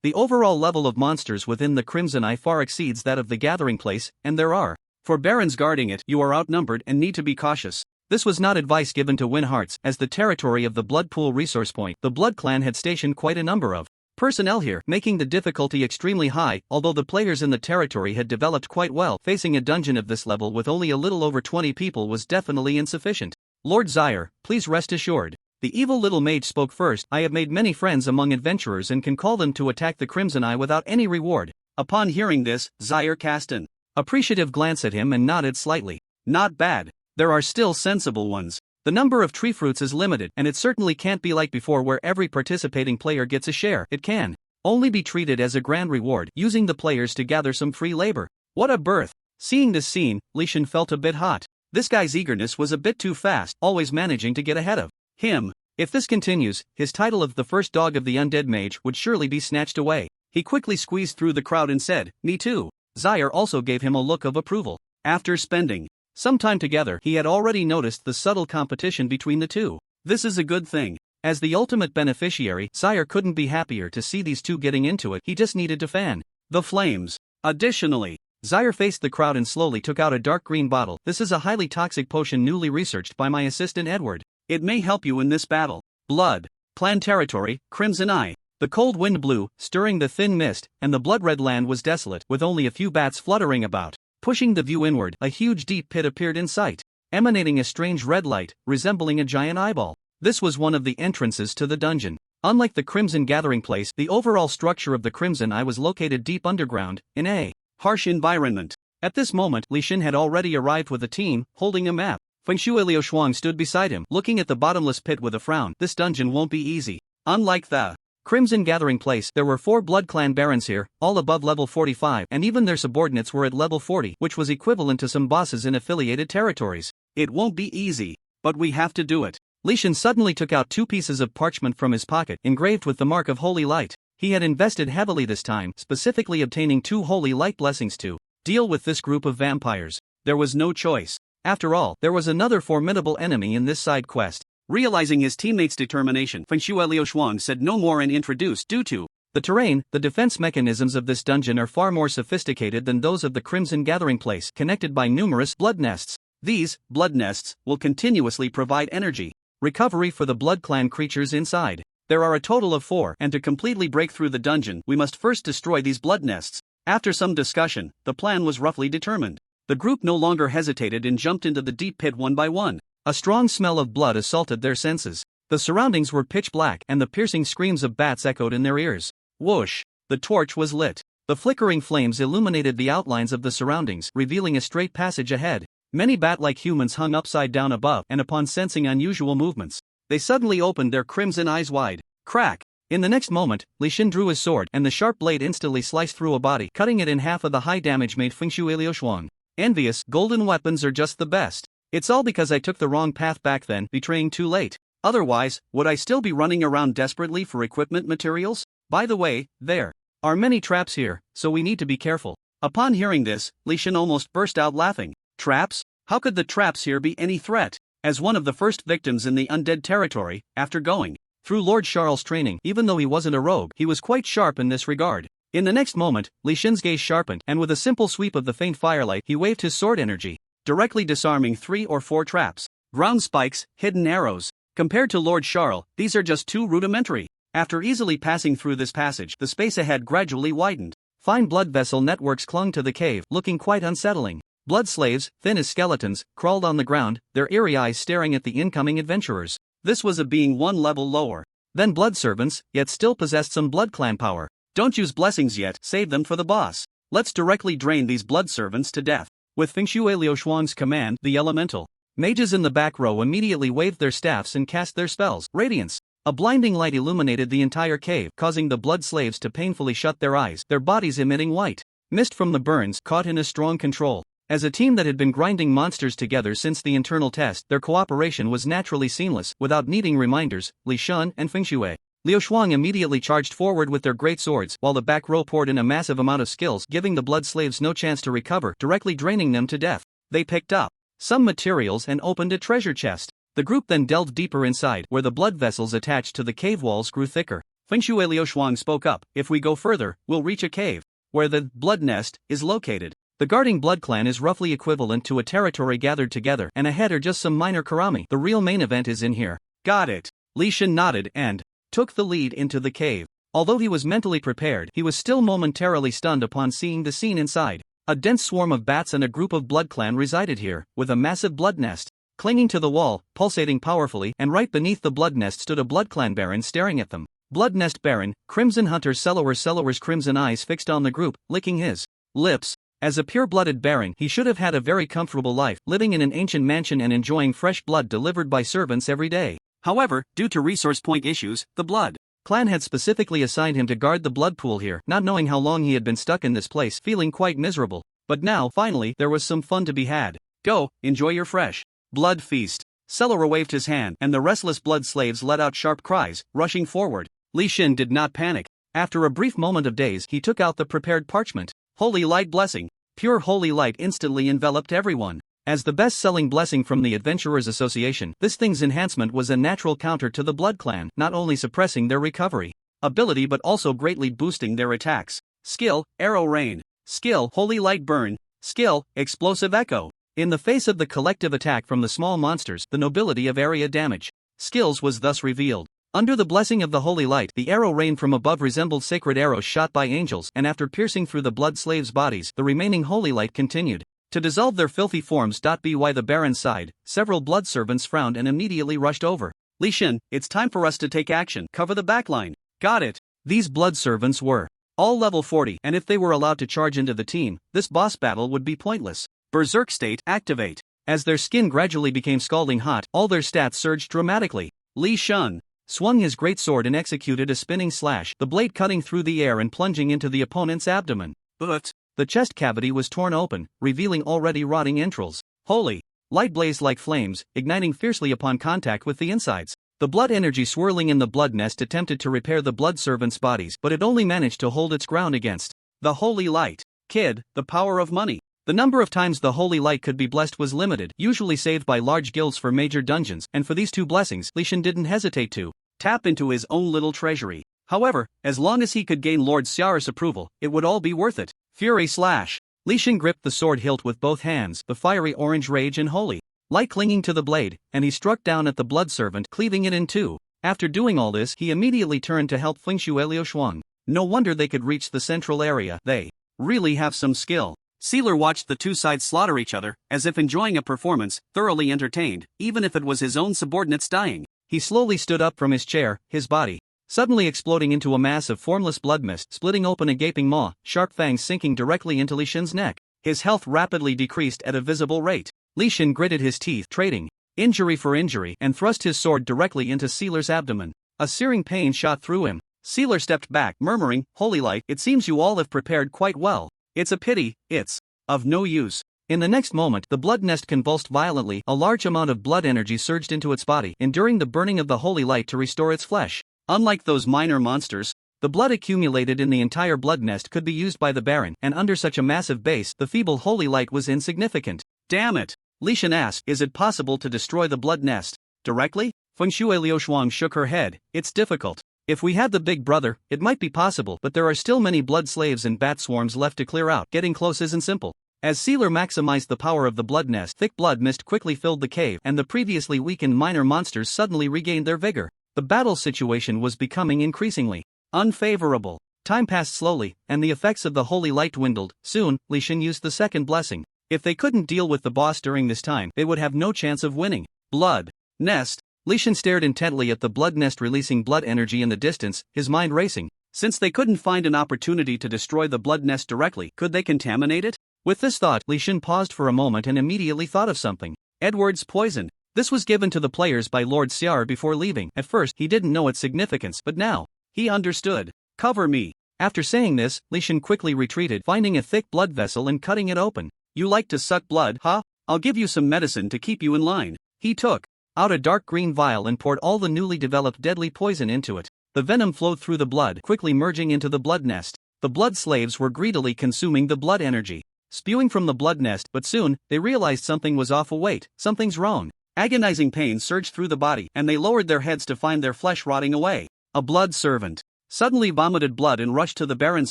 The overall level of monsters within the Crimson Eye far exceeds that of the gathering place, and there are 4 barons guarding it. You are outnumbered and need to be cautious. This was not advice given to win hearts, as the territory of the Blood Pool resource point, the Blood Clan had stationed quite a number of personnel here, making the difficulty extremely high. Although the players in the territory had developed quite well, facing a dungeon of this level with only a little over 20 people was definitely insufficient. Lord Zyre, please rest assured. The evil little mage spoke first. I have made many friends among adventurers and can call them to attack the Crimson Eye without any reward. Upon hearing this, Zyre cast an appreciative glance at him and nodded slightly. Not bad. There are still sensible ones. The number of tree fruits is limited, and it certainly can't be like before where every participating player gets a share. It can only be treated as a grand reward, using the players to gather some free labor. What a birth! Seeing this scene, Leysan felt a bit hot. This guy's eagerness was a bit too fast, always managing to get ahead of him. If this continues, his title of the first dog of the undead mage would surely be snatched away. He quickly squeezed through the crowd and said, "Me too." Zyre also gave him a look of approval. After spending some time together, he had already noticed the subtle competition between the two. This is a good thing. As the ultimate beneficiary, Zyre couldn't be happier to see these two getting into it. He just needed to fan the flames. Additionally, Zyre faced the crowd and slowly took out a dark green bottle. "This is a highly toxic potion newly researched by my assistant Edward. It may help you in this battle." Blood Clan territory, Crimson Eye. The cold wind blew, stirring the thin mist, and the blood-red land was desolate, with only a few bats fluttering about. Pushing the view inward, a huge deep pit appeared in sight, emanating a strange red light, resembling a giant eyeball. This was one of the entrances to the dungeon. Unlike the Crimson Gathering Place, the overall structure of the Crimson Eye was located deep underground, in a harsh environment. At this moment, Leysan had already arrived with a team, holding a map. Fengshui Liuxuang stood beside him, looking at the bottomless pit with a frown. This dungeon won't be easy. Unlike the Crimson Gathering Place, there were 4 Blood Clan barons here, all above level 45, and even their subordinates were at level 40, which was equivalent to some bosses in affiliated territories. It won't be easy, but we have to do it. Leysan suddenly took out 2 pieces of parchment from his pocket, engraved with the mark of holy light. He had invested heavily this time, specifically obtaining 2 holy light blessings to deal with this group of vampires. There was no choice. After all, there was another formidable enemy in this side quest. Realizing his teammates' determination, Fengshui Liuxuang said no more and introduced, "Due to the terrain, the defense mechanisms of this dungeon are far more sophisticated than those of the Crimson Gathering Place, connected by numerous blood nests. These blood nests will continuously provide energy recovery for the Blood Clan creatures inside. There are a total of 4, and to completely break through the dungeon, we must first destroy these blood nests." After some discussion, the plan was roughly determined. The group no longer hesitated and jumped into the deep pit one by one. A strong smell of blood assaulted their senses. The surroundings were pitch black, and the piercing screams of bats echoed in their ears. Whoosh! The torch was lit. The flickering flames illuminated the outlines of the surroundings, revealing a straight passage ahead. Many bat-like humans hung upside down above, and upon sensing unusual movements, they suddenly opened their crimson eyes wide. Crack! In the next moment, Leysan drew his sword, and the sharp blade instantly sliced through a body, cutting it in half. Of the high damage made Fengshui Liuxuang envious. Golden weapons are just the best. It's all because I took the wrong path back then, betraying too late. Otherwise, would I still be running around desperately for equipment materials? By the way, there are many traps here, so we need to be careful. Upon hearing this, Leysan almost burst out laughing. Traps? How could the traps here be any threat? As one of the first victims in the undead territory, after going through Lord Charles' training, even though he wasn't a rogue, he was quite sharp in this regard. In the next moment, Leysan's gaze sharpened, and with a simple sweep of the faint firelight, he waved his sword energy, directly disarming 3 or 4 traps. Ground spikes, hidden arrows. Compared to Lord Charles, these are just too rudimentary. After easily passing through this passage, the space ahead gradually widened. Fine blood vessel networks clung to the cave, looking quite unsettling. Blood slaves, thin as skeletons, crawled on the ground, their eerie eyes staring at the incoming adventurers. This was a being 1 level lower than blood servants, yet still possessed some Blood Clan power. Don't use blessings yet, save them for the boss. Let's directly drain these blood servants to death. With Fengshui Liuxuang's command, the elemental mages in the back row immediately waved their staffs and cast their spells. Radiance. A blinding light illuminated the entire cave, causing the blood slaves to painfully shut their eyes, their bodies emitting white mist from the burns, caught in a strong control. As a team that had been grinding monsters together since the internal test, their cooperation was naturally seamless, without needing reminders. Leysan and Fengshui Liuxuang immediately charged forward with their great swords, while the back row poured in a massive amount of skills, giving the blood slaves no chance to recover, directly draining them to death. They picked up some materials and opened a treasure chest. The group then delved deeper inside, where the blood vessels attached to the cave walls grew thicker. Fengshui Liuxuang spoke up, "If we go further, we'll reach a cave where the blood nest is located. The guarding blood clan is roughly equivalent to a territory gathered together, and ahead are just some minor karami. The real main event is in here. Got it. Leysan nodded and took the lead into the cave. Although he was mentally prepared, he was still momentarily stunned upon seeing the scene inside. A dense swarm of bats and a group of blood clan resided here, with a massive blood nest clinging to the wall, pulsating powerfully, and right beneath the blood nest stood a blood clan baron staring at them. Blood nest baron, Crimson Hunter Sellower's crimson eyes fixed on the group, licking his lips. As a pure-blooded baron, he should have had a very comfortable life, living in an ancient mansion and enjoying fresh blood delivered by servants every day. However, due to resource point issues, the blood clan had specifically assigned him to guard the blood pool here, not knowing how long he had been stuck in this place, feeling quite miserable. But now, finally, there was some fun to be had. Go, enjoy your fresh blood feast. Sellower waved his hand, and the restless blood slaves let out sharp cries, rushing forward. Leysan did not panic. After a brief moment of daze, he took out the prepared parchment. Holy light blessing. Pure holy light instantly enveloped everyone. As the best-selling blessing from the Adventurers Association, this thing's enhancement was a natural counter to the Blood Clan, not only suppressing their recovery ability but also greatly boosting their attacks. Skill, Arrow Rain. Skill, Holy Light Burn. Skill, Explosive Echo. In the face of the collective attack from the small monsters, the nobility of area damage skills was thus revealed. Under the blessing of the holy light, the arrow rain from above resembled sacred arrows shot by angels, and after piercing through the blood slaves' bodies, the remaining holy light continued to dissolve their filthy forms. By the Baron sighed, several blood servants frowned and immediately rushed over. Leysan, it's time for us to take action. Cover the backline. Got it. These blood servants were all level 40, and if they were allowed to charge into the team, this boss battle would be pointless. Berserk state, activate. As their skin gradually became scalding hot, all their stats surged dramatically. Leysan swung his greatsword and executed a spinning slash, the blade cutting through the air and plunging into the opponent's abdomen. But the chest cavity was torn open, revealing already rotting entrails. Holy light blazed like flames, igniting fiercely upon contact with the insides. The blood energy swirling in the blood nest attempted to repair the blood servants' bodies, but it only managed to hold its ground against the holy light. Kid, the power of money. The number of times the holy light could be blessed was limited, usually saved by large guilds for major dungeons, and for these two blessings, Leysan didn't hesitate to tap into his own little treasury. However, as long as he could gain Lord Xiara's approval, it would all be worth it. Fury slash. Leysan gripped the sword hilt with both hands, the fiery orange rage and holy light clinging to the blade, and he struck down at the blood servant, cleaving it in two. After doing all this, he immediately turned to help Fengshuelio Shuang. No wonder they could reach the central area. They really have some skill. Sealer watched the two sides slaughter each other, as if enjoying a performance, thoroughly entertained, even if it was his own subordinates dying. He slowly stood up from his chair, his body suddenly exploding into a mass of formless blood mist, splitting open a gaping maw, sharp fangs sinking directly into Leysan's neck. His health rapidly decreased at a visible rate. Leysan gritted his teeth, trading injury for injury, and thrust his sword directly into Sealer's abdomen. A searing pain shot through him. Sealer stepped back, murmuring, "Holy light, it seems you all have prepared quite well. It's a pity, it's of no use." In the next moment, the blood nest convulsed violently, a large amount of blood energy surged into its body, enduring the burning of the holy light to restore its flesh. Unlike those minor monsters, the blood accumulated in the entire blood nest could be used by the Baron, and under such a massive base, the feeble holy light was insignificant. Damn it! Leysan asked, "Is it possible to destroy the blood nest directly?" Fengshuelio Shuang shook her head. "It's difficult. If we had the big brother, it might be possible, but there are still many blood slaves and bat swarms left to clear out. Getting close isn't simple." As Sealer maximized the power of the blood nest, thick blood mist quickly filled the cave, and the previously weakened minor monsters suddenly regained their vigor. The battle situation was becoming increasingly unfavorable. Time passed slowly, and the effects of the holy light dwindled. Soon, Leysan used the second blessing. If they couldn't deal with the boss during this time, they would have no chance of winning. Blood nest. Leysan stared intently at the blood nest, releasing blood energy in the distance, his mind racing. Since they couldn't find an opportunity to destroy the blood nest directly, could they contaminate it? With this thought, Leysan paused for a moment and immediately thought of something. Edward's poison. This was given to the players by Lord Xiara before leaving. At first, he didn't know its significance, but now he understood. "Cover me." After saying this, Leysan quickly retreated, finding a thick blood vessel and cutting it open. "You like to suck blood, huh? I'll give you some medicine to keep you in line." He took out a dark green vial and poured all the newly developed deadly poison into it. The venom flowed through the blood, quickly merging into the blood nest. The blood slaves were greedily consuming the blood energy spewing from the blood nest, but soon, they realized something was off. Wait, something's wrong. Agonizing pain surged through the body, and they lowered their heads to find their flesh rotting away. A blood servant. suddenly vomited blood and rushed to the Baron's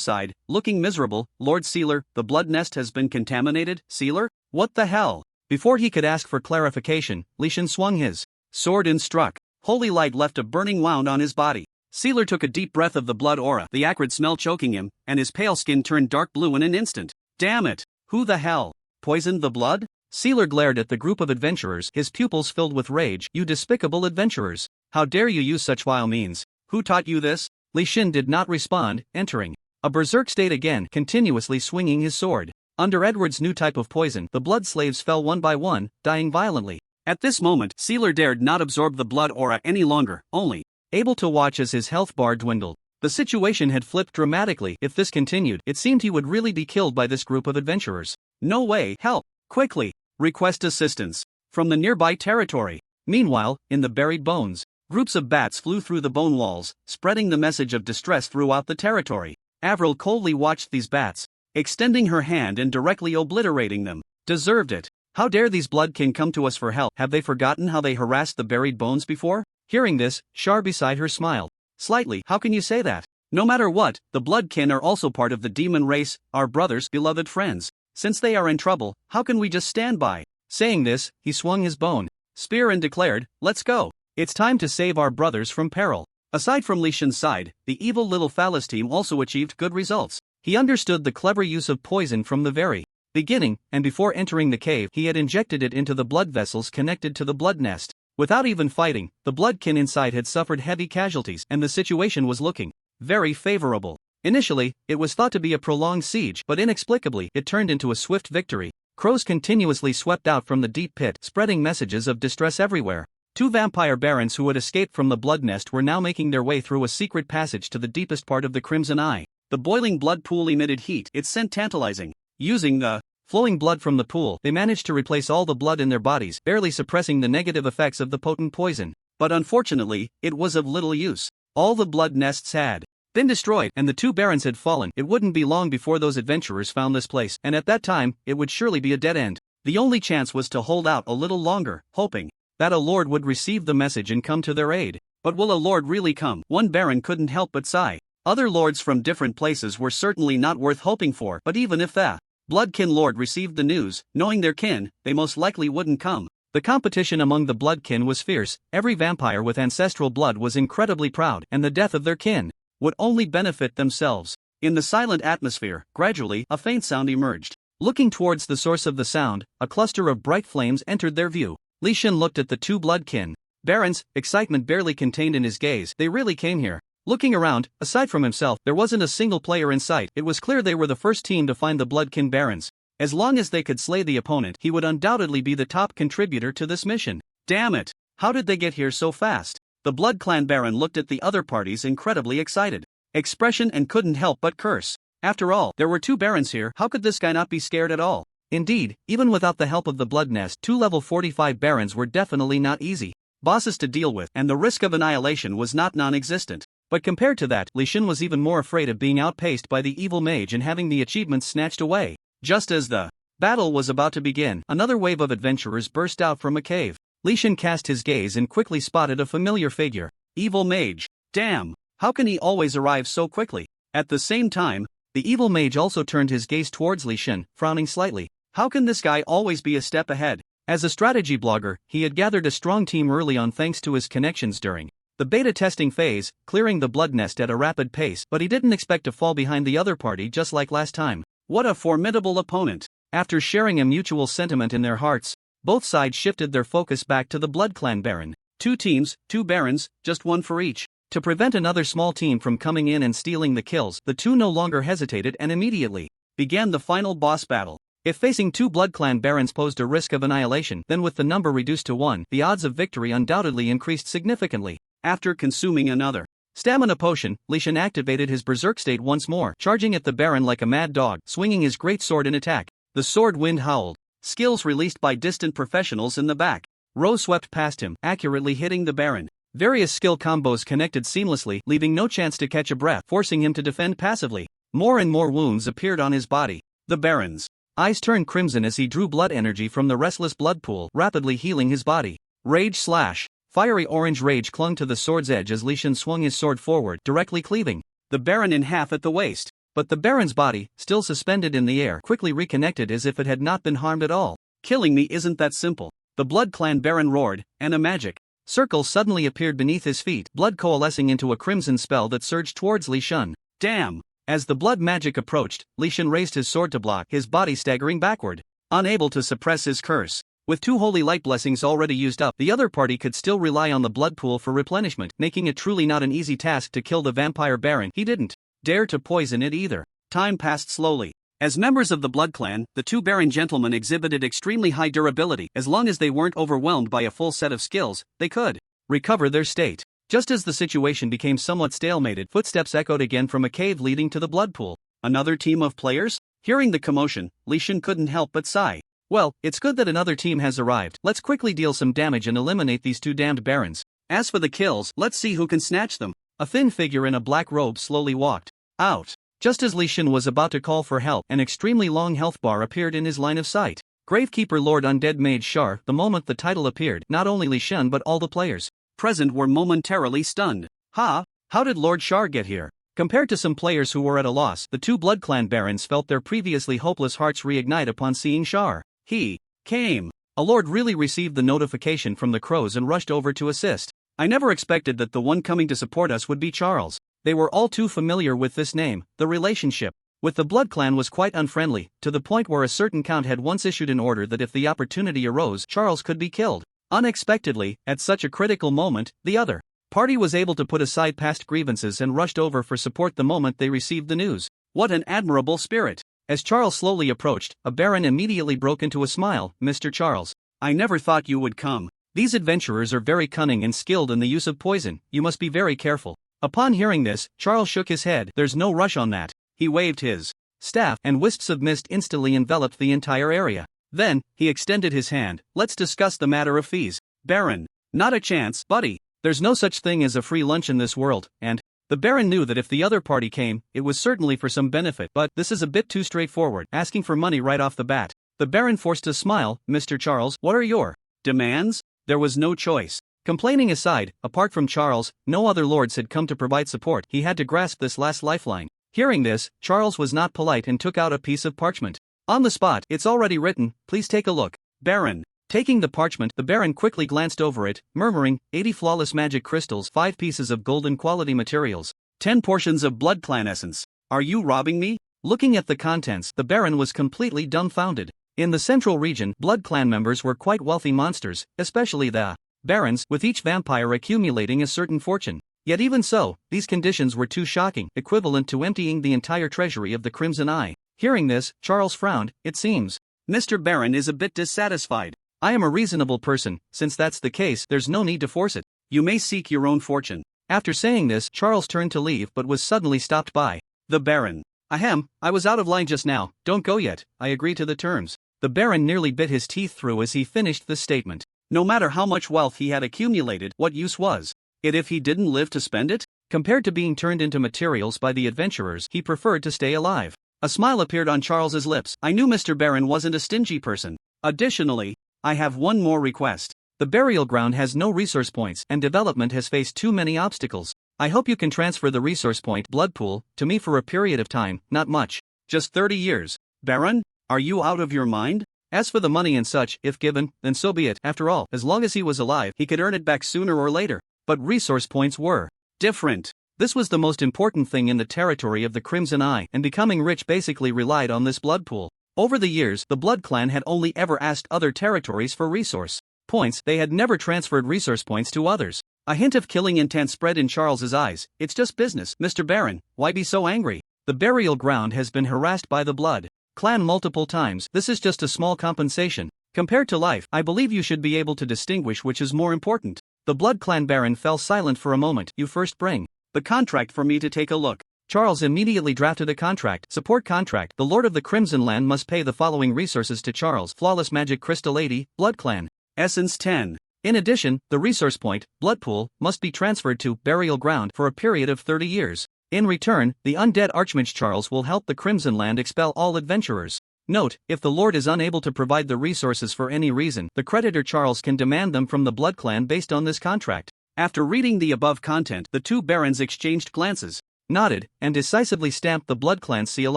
side, looking miserable. Lord Sealer, the blood nest has been contaminated. Sealer? What the hell? Before he could ask for clarification, Leysan swung his sword and struck. Holy light left a burning wound on his body. Sealer took a deep breath of the blood aura, the acrid smell choking him, and his pale skin turned dark blue in an instant. Damn it! Who the hell poisoned the blood? Sealer glared at the group of adventurers, his pupils filled with rage. You despicable adventurers! How dare you use such vile means? Who taught you this? Leysan did not respond, entering a berserk state again, continuously swinging his sword. Under Edward's new type of poison, the blood slaves fell one by one, dying violently. At this moment, Sealer dared not absorb the blood aura any longer, only able to watch as his health bar dwindled. The situation had flipped dramatically. If this continued, it seemed he would really be killed by this group of adventurers. No way! Help! Quickly! Request assistance from the nearby territory. Meanwhile, in the buried bones, groups of bats flew through the bone walls, spreading the message of distress throughout the territory. Avril coldly watched these bats, extending her hand and directly obliterating them. Deserved it. How dare these bloodkin come to us for help? Have they forgotten how they harassed the buried bones before? Hearing this, Char beside her smiled slightly. How can you say that? No matter what, the bloodkin are also part of the demon race, our brothers, beloved friends. Since they are in trouble, how can we just stand by? Saying this, he swung his bone spear and declared, let's go. It's time to save our brothers from peril. Aside from Leysan's side, the evil little phallus team also achieved good results. He understood the clever use of poison from the very beginning, and before entering the cave, he had injected it into the blood vessels connected to the blood nest. Without even fighting, the bloodkin inside had suffered heavy casualties, and the situation was looking very favorable. Initially, it was thought to be a prolonged siege, but inexplicably, it turned into a swift victory. Crows continuously swept out from the deep pit, spreading messages of distress everywhere. Two vampire barons who had escaped from the blood nest were now making their way through a secret passage to the deepest part of the Crimson Eye. The boiling blood pool emitted heat, its scent tantalizing. Using the flowing blood from the pool, they managed to replace all the blood in their bodies, barely suppressing the negative effects of the potent poison. But unfortunately, it was of little use. All the blood nests had been destroyed, and the two barons had fallen. It wouldn't be long before those adventurers found this place, and at that time, it would surely be a dead end. The only chance was to hold out a little longer, hoping that a lord would receive the message and come to their aid. But will a lord really come? One baron couldn't help but sigh. Other lords from different places were certainly not worth hoping for, but even if the bloodkin lord received the news, knowing their kin, they most likely wouldn't come. The competition among the bloodkin was fierce. Every vampire with ancestral blood was incredibly proud, and the death of their kin would only benefit themselves. In the silent atmosphere, gradually, a faint sound emerged. Looking towards the source of the sound, a cluster of bright flames entered their view. Leysan looked at the two bloodkin barons, excitement barely contained in his gaze. They really came here. Looking around, aside from himself, there wasn't a single player in sight. It was clear they were the first team to find the bloodkin barons. As long as they could slay the opponent, he would undoubtedly be the top contributor to this mission. Damn it! How did they get here so fast? The Blood Clan Baron looked at the other parties incredibly excited expression and couldn't help but curse. After all, there were two barons here. How could this guy not be scared at all? Indeed, even without the help of the Blood Nest, two level 45 barons were definitely not easy bosses to deal with, and the risk of annihilation was not non-existent. But compared to that, Leysan was even more afraid of being outpaced by the evil mage and having the achievements snatched away. Just as the battle was about to begin, another wave of adventurers burst out from a cave. Leysan cast his gaze and quickly spotted a familiar figure. Evil mage. Damn, how can he always arrive so quickly? At the same time, the evil mage also turned his gaze towards Leysan, frowning slightly. How can this guy always be a step ahead? As a strategy blogger, he had gathered a strong team early on thanks to his connections during the beta testing phase, clearing the blood nest at a rapid pace, but he didn't expect to fall behind the other party just like last time. What a formidable opponent! After sharing a mutual sentiment in their hearts, both sides shifted their focus back to the Blood Clan Baron. Two teams, two barons, just one for each. To prevent another small team from coming in and stealing the kills, the two no longer hesitated and immediately began the final boss battle. If facing two Blood Clan barons posed a risk of annihilation, then with the number reduced to 1, the odds of victory undoubtedly increased significantly. After consuming another stamina potion, Leysan activated his berserk state once more, charging at the baron like a mad dog, swinging his great sword in attack. The sword wind howled. Skills released by distant professionals in the back. Ruse swept past him, accurately hitting the baron. Various skill combos connected seamlessly, leaving no chance to catch a breath, forcing him to defend passively. More and more wounds appeared on his body. The baron's eyes turned crimson as he drew blood energy from the restless blood pool, rapidly healing his body. Rage slash. Fiery orange rage clung to the sword's edge as Leysan swung his sword forward, directly cleaving the Baron in half at the waist. But the Baron's body, still suspended in the air, quickly reconnected as if it had not been harmed at all. Killing me isn't that simple. The Blood Clan Baron roared, and a magic circle suddenly appeared beneath his feet, blood coalescing into a crimson spell that surged towards Leysan. Damn! As the blood magic approached, Leysan raised his sword to block, his body staggering backward, unable to suppress his curse. With 2 holy light blessings already used up, the other party could still rely on the blood pool for replenishment, making it truly not an easy task to kill the vampire Baron. He didn't dare to poison it either. Time passed slowly. As members of the Blood Clan, the 2 Baron gentlemen exhibited extremely high durability. As long as they weren't overwhelmed by a full set of skills, they could recover their state. Just as the situation became somewhat stalemated, footsteps echoed again from a cave leading to the blood pool. Another team of players? Hearing the commotion, Leysan couldn't help but sigh. Well, it's good that another team has arrived. Let's quickly deal some damage and eliminate these 2 damned Barons. As for the kills, let's see who can snatch them. A thin figure in a black robe slowly walked out. Just as Leysan was about to call for help, an extremely long health bar appeared in his line of sight. Gravekeeper Lord Undead made Shar. The moment the title appeared, not only Leysan but all the players present were momentarily stunned. How did Lord Shar get here? Compared to some players who were at a loss, the 2 Blood Clan Barons felt their previously hopeless hearts reignite upon seeing Shar. He came. A lord really received the notification from the crows and rushed over to assist. I never expected that the one coming to support us would be Charles. They were all too familiar with this name. The relationship with the Blood Clan was quite unfriendly, to the point where a certain count had once issued an order that if the opportunity arose, Charles could be killed. Unexpectedly, at such a critical moment, the other party was able to put aside past grievances and rushed over for support the moment they received the news. What an admirable spirit! As Charles slowly approached, a Baron immediately broke into a smile. Mr. Charles, I never thought you would come. These adventurers are very cunning and skilled in the use of poison. You must be very careful. Upon hearing this, Charles shook his head. There's no rush on that. He waved his staff, and wisps of mist instantly enveloped the entire area. Then, he extended his hand. Let's discuss the matter of fees. Baron, not a chance, buddy. There's no such thing as a free lunch in this world, and the Baron knew that if the other party came, it was certainly for some benefit, but this is a bit too straightforward, asking for money right off the bat. The Baron forced a smile. Mr. Charles, what are your demands? There was no choice. Complaining aside, apart from Charles, no other lords had come to provide support. He had to grasp this last lifeline. Hearing this, Charles was not polite and took out a piece of parchment. On the spot, it's already written, please take a look. Baron. Taking the parchment, the Baron quickly glanced over it, murmuring, 80 flawless magic crystals, 5 pieces of golden quality materials, 10 portions of Blood Clan essence. Are you robbing me? Looking at the contents, the Baron was completely dumbfounded. In the central region, Blood Clan members were quite wealthy monsters, especially the Barons, with each vampire accumulating a certain fortune. Yet even so, these conditions were too shocking, equivalent to emptying the entire treasury of the Crimson Eye. Hearing this, Charles frowned. It seems Mr. Baron is a bit dissatisfied. I am a reasonable person. Since that's the case, there's no need to force it. You may seek your own fortune. After saying this, Charles turned to leave but was suddenly stopped by the Baron. Ahem, I was out of line just now. Don't go yet. I agree to the terms. The Baron nearly bit his teeth through as he finished the statement. No matter how much wealth he had accumulated, what use was it if he didn't live to spend it? Compared to being turned into materials by the adventurers, he preferred to stay alive. A smile appeared on Charles's lips. I knew Mr. Baron wasn't a stingy person. Additionally, I have one more request. The burial ground has no resource points, and development has faced too many obstacles. I hope you can transfer the resource point blood pool to me for a period of time, not much. Just 30 years. Baron, are you out of your mind? As for the money and such, if given, then so be it. After all, as long as he was alive, he could earn it back sooner or later. But resource points were different. This was the most important thing in the territory of the Crimson Eye, and becoming rich basically relied on this blood pool. Over the years, the Blood Clan had only ever asked other territories for resource points. They had never transferred resource points to others. A hint of killing intent spread in Charles's eyes. It's just business. Mr. Baron, why be so angry? The burial ground has been harassed by the Blood Clan multiple times. This is just a small compensation. Compared to life, I believe you should be able to distinguish which is more important. The Blood Clan Baron fell silent for a moment. You first bring the contract for me to take a look. Charles immediately drafted a contract. Support contract. The Lord of the Crimson Land must pay the following resources to Charles. Flawless Magic Crystal 80, Blood Clan Essence 10. In addition, the resource point, Blood Pool, must be transferred to Burial Ground for a period of 30 years. In return, the undead Archmage Charles will help the Crimson Land expel all adventurers. Note, if the Lord is unable to provide the resources for any reason, the creditor Charles can demand them from the Blood Clan based on this contract. After reading the above content, the two barons exchanged glances, nodded, and decisively stamped the Blood Clan seal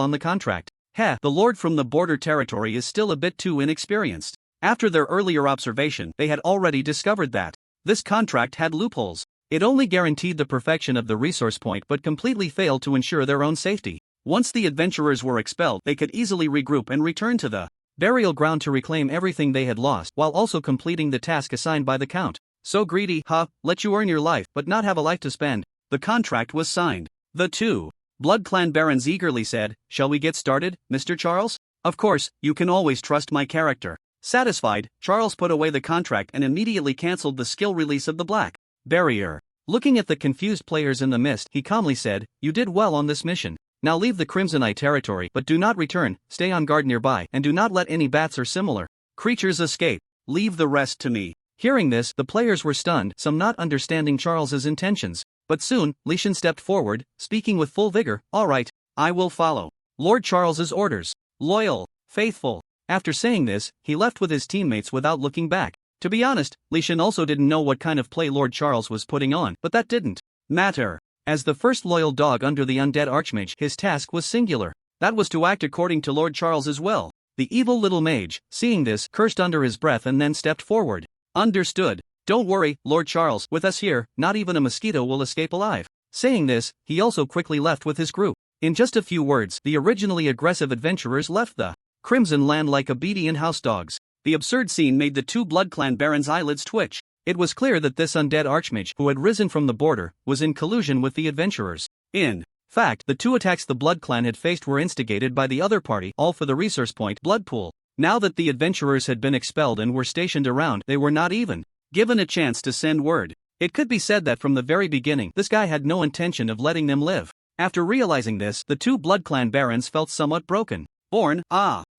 on the contract. The Lord from the border territory is still a bit too inexperienced. After their earlier observation, they had already discovered that this contract had loopholes. It only guaranteed the perfection of the resource point but completely failed to ensure their own safety. Once the adventurers were expelled, they could easily regroup and return to the burial ground to reclaim everything they had lost while also completing the task assigned by the Count. So greedy, let you earn your life but not have a life to spend. The contract was signed. The two Blood Clan barons eagerly said, "Shall we get started, Mr. Charles?" "Of course, you can always trust my character." Satisfied, Charles put away the contract and immediately cancelled the skill release of the Black Barrier. Looking at the confused players in the mist, he calmly said, "You did well on this mission. Now leave the Crimson Eye territory but do not return, stay on guard nearby, and do not let any bats or similar creatures escape. Leave the rest to me." Hearing this, the players were stunned, some not understanding Charles's intentions. But soon, Leysan stepped forward, speaking with full vigor, "All right, I will follow Lord Charles's orders. Loyal, faithful." After saying this, he left with his teammates without looking back. To be honest, Leysan also didn't know what kind of play Lord Charles was putting on, but that didn't matter. As the first loyal dog under the undead archmage, his task was singular. That was to act according to Lord Charles's will. The evil little mage, seeing this, cursed under his breath and then stepped forward. "Understood. Don't worry, Lord Charles, with us here, not even a mosquito will escape alive." Saying this, he also quickly left with his group. In just a few words, the originally aggressive adventurers left the Crimson Land like obedient house dogs. The absurd scene made the two Blood Clan barons' eyelids twitch. It was clear that this undead archmage, who had risen from the border, was in collusion with the adventurers. In fact, the two attacks the Blood Clan had faced were instigated by the other party, all for the resource point blood pool. Now that the adventurers had been expelled and were stationed around, they were not even given a chance to send word. It could be said that from the very beginning, this guy had no intention of letting them live. After realizing this, the two Blood Clan barons felt somewhat broken.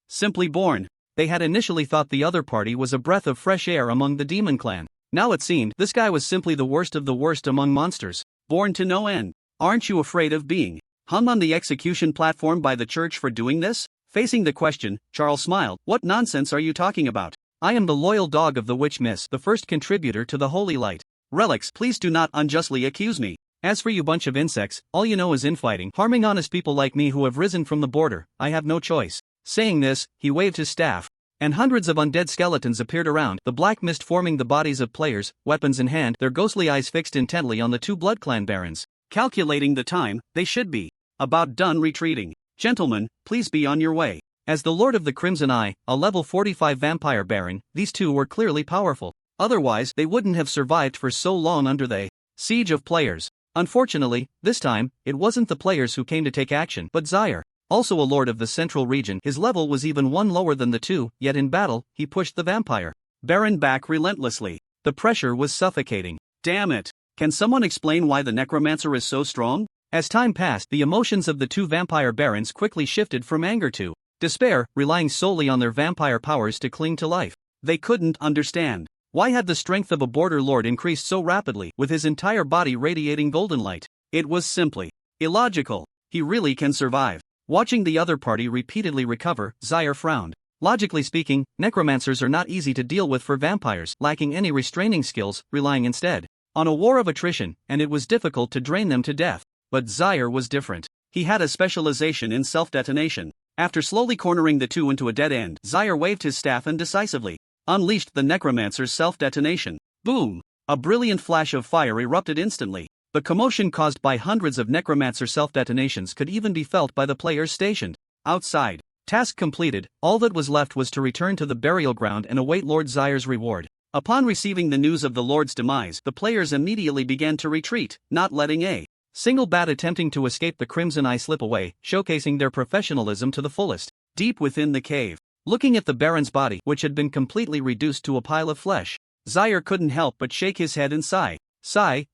Simply born. They had initially thought the other party was a breath of fresh air among the Demon Clan. Now it seemed this guy was simply the worst of the worst among monsters, born to no end. "Aren't you afraid of being hung on the execution platform by the church for doing this?" Facing the question, Charles smiled. "What nonsense are you talking about? I am the loyal dog of the Witch Miss, the first contributor to the Holy Light. Relics, please do not unjustly accuse me. As for you bunch of insects, all you know is infighting, harming honest people like me who have risen from the border. I have no choice." Saying this, he waved his staff, and hundreds of undead skeletons appeared around, the black mist forming the bodies of players, weapons in hand, their ghostly eyes fixed intently on the two Blood Clan barons. Calculating the time, they should be about done retreating. "Gentlemen, please be on your way." As the Lord of the Crimson Eye, a level 45 vampire baron, these two were clearly powerful. Otherwise, they wouldn't have survived for so long under the siege of players. Unfortunately, this time, it wasn't the players who came to take action, but Zaire. Also a lord of the central region, his level was even one lower than the two, yet in battle, he pushed the vampire baron back relentlessly. The pressure was suffocating. "Damn it! Can someone explain why the necromancer is so strong?" As time passed, the emotions of the two vampire barons quickly shifted from anger to despair, relying solely on their vampire powers to cling to life. They couldn't understand. Why had the strength of a border lord increased so rapidly, with his entire body radiating golden light? It was simply illogical. He really can survive. Watching the other party repeatedly recover, Zaire frowned. Logically speaking, necromancers are not easy to deal with for vampires, lacking any restraining skills, relying instead on a war of attrition, and it was difficult to drain them to death. But Zaire was different. He had a specialization in self-detonation. After slowly cornering the two into a dead end, Zaire waved his staff and decisively unleashed the necromancer's self-detonation. Boom! A brilliant flash of fire erupted instantly. The commotion caused by hundreds of necromancer self-detonations could even be felt by the players stationed outside. Task completed, all that was left was to return to the burial ground and await Lord Zaire's reward. Upon receiving the news of the Lord's demise, the players immediately began to retreat, not letting a single bat attempting to escape the Crimson Eye slip away, showcasing their professionalism to the fullest. Deep within the cave, looking at the Baron's body, which had been completely reduced to a pile of flesh, Zaire couldn't help but shake his head and sigh.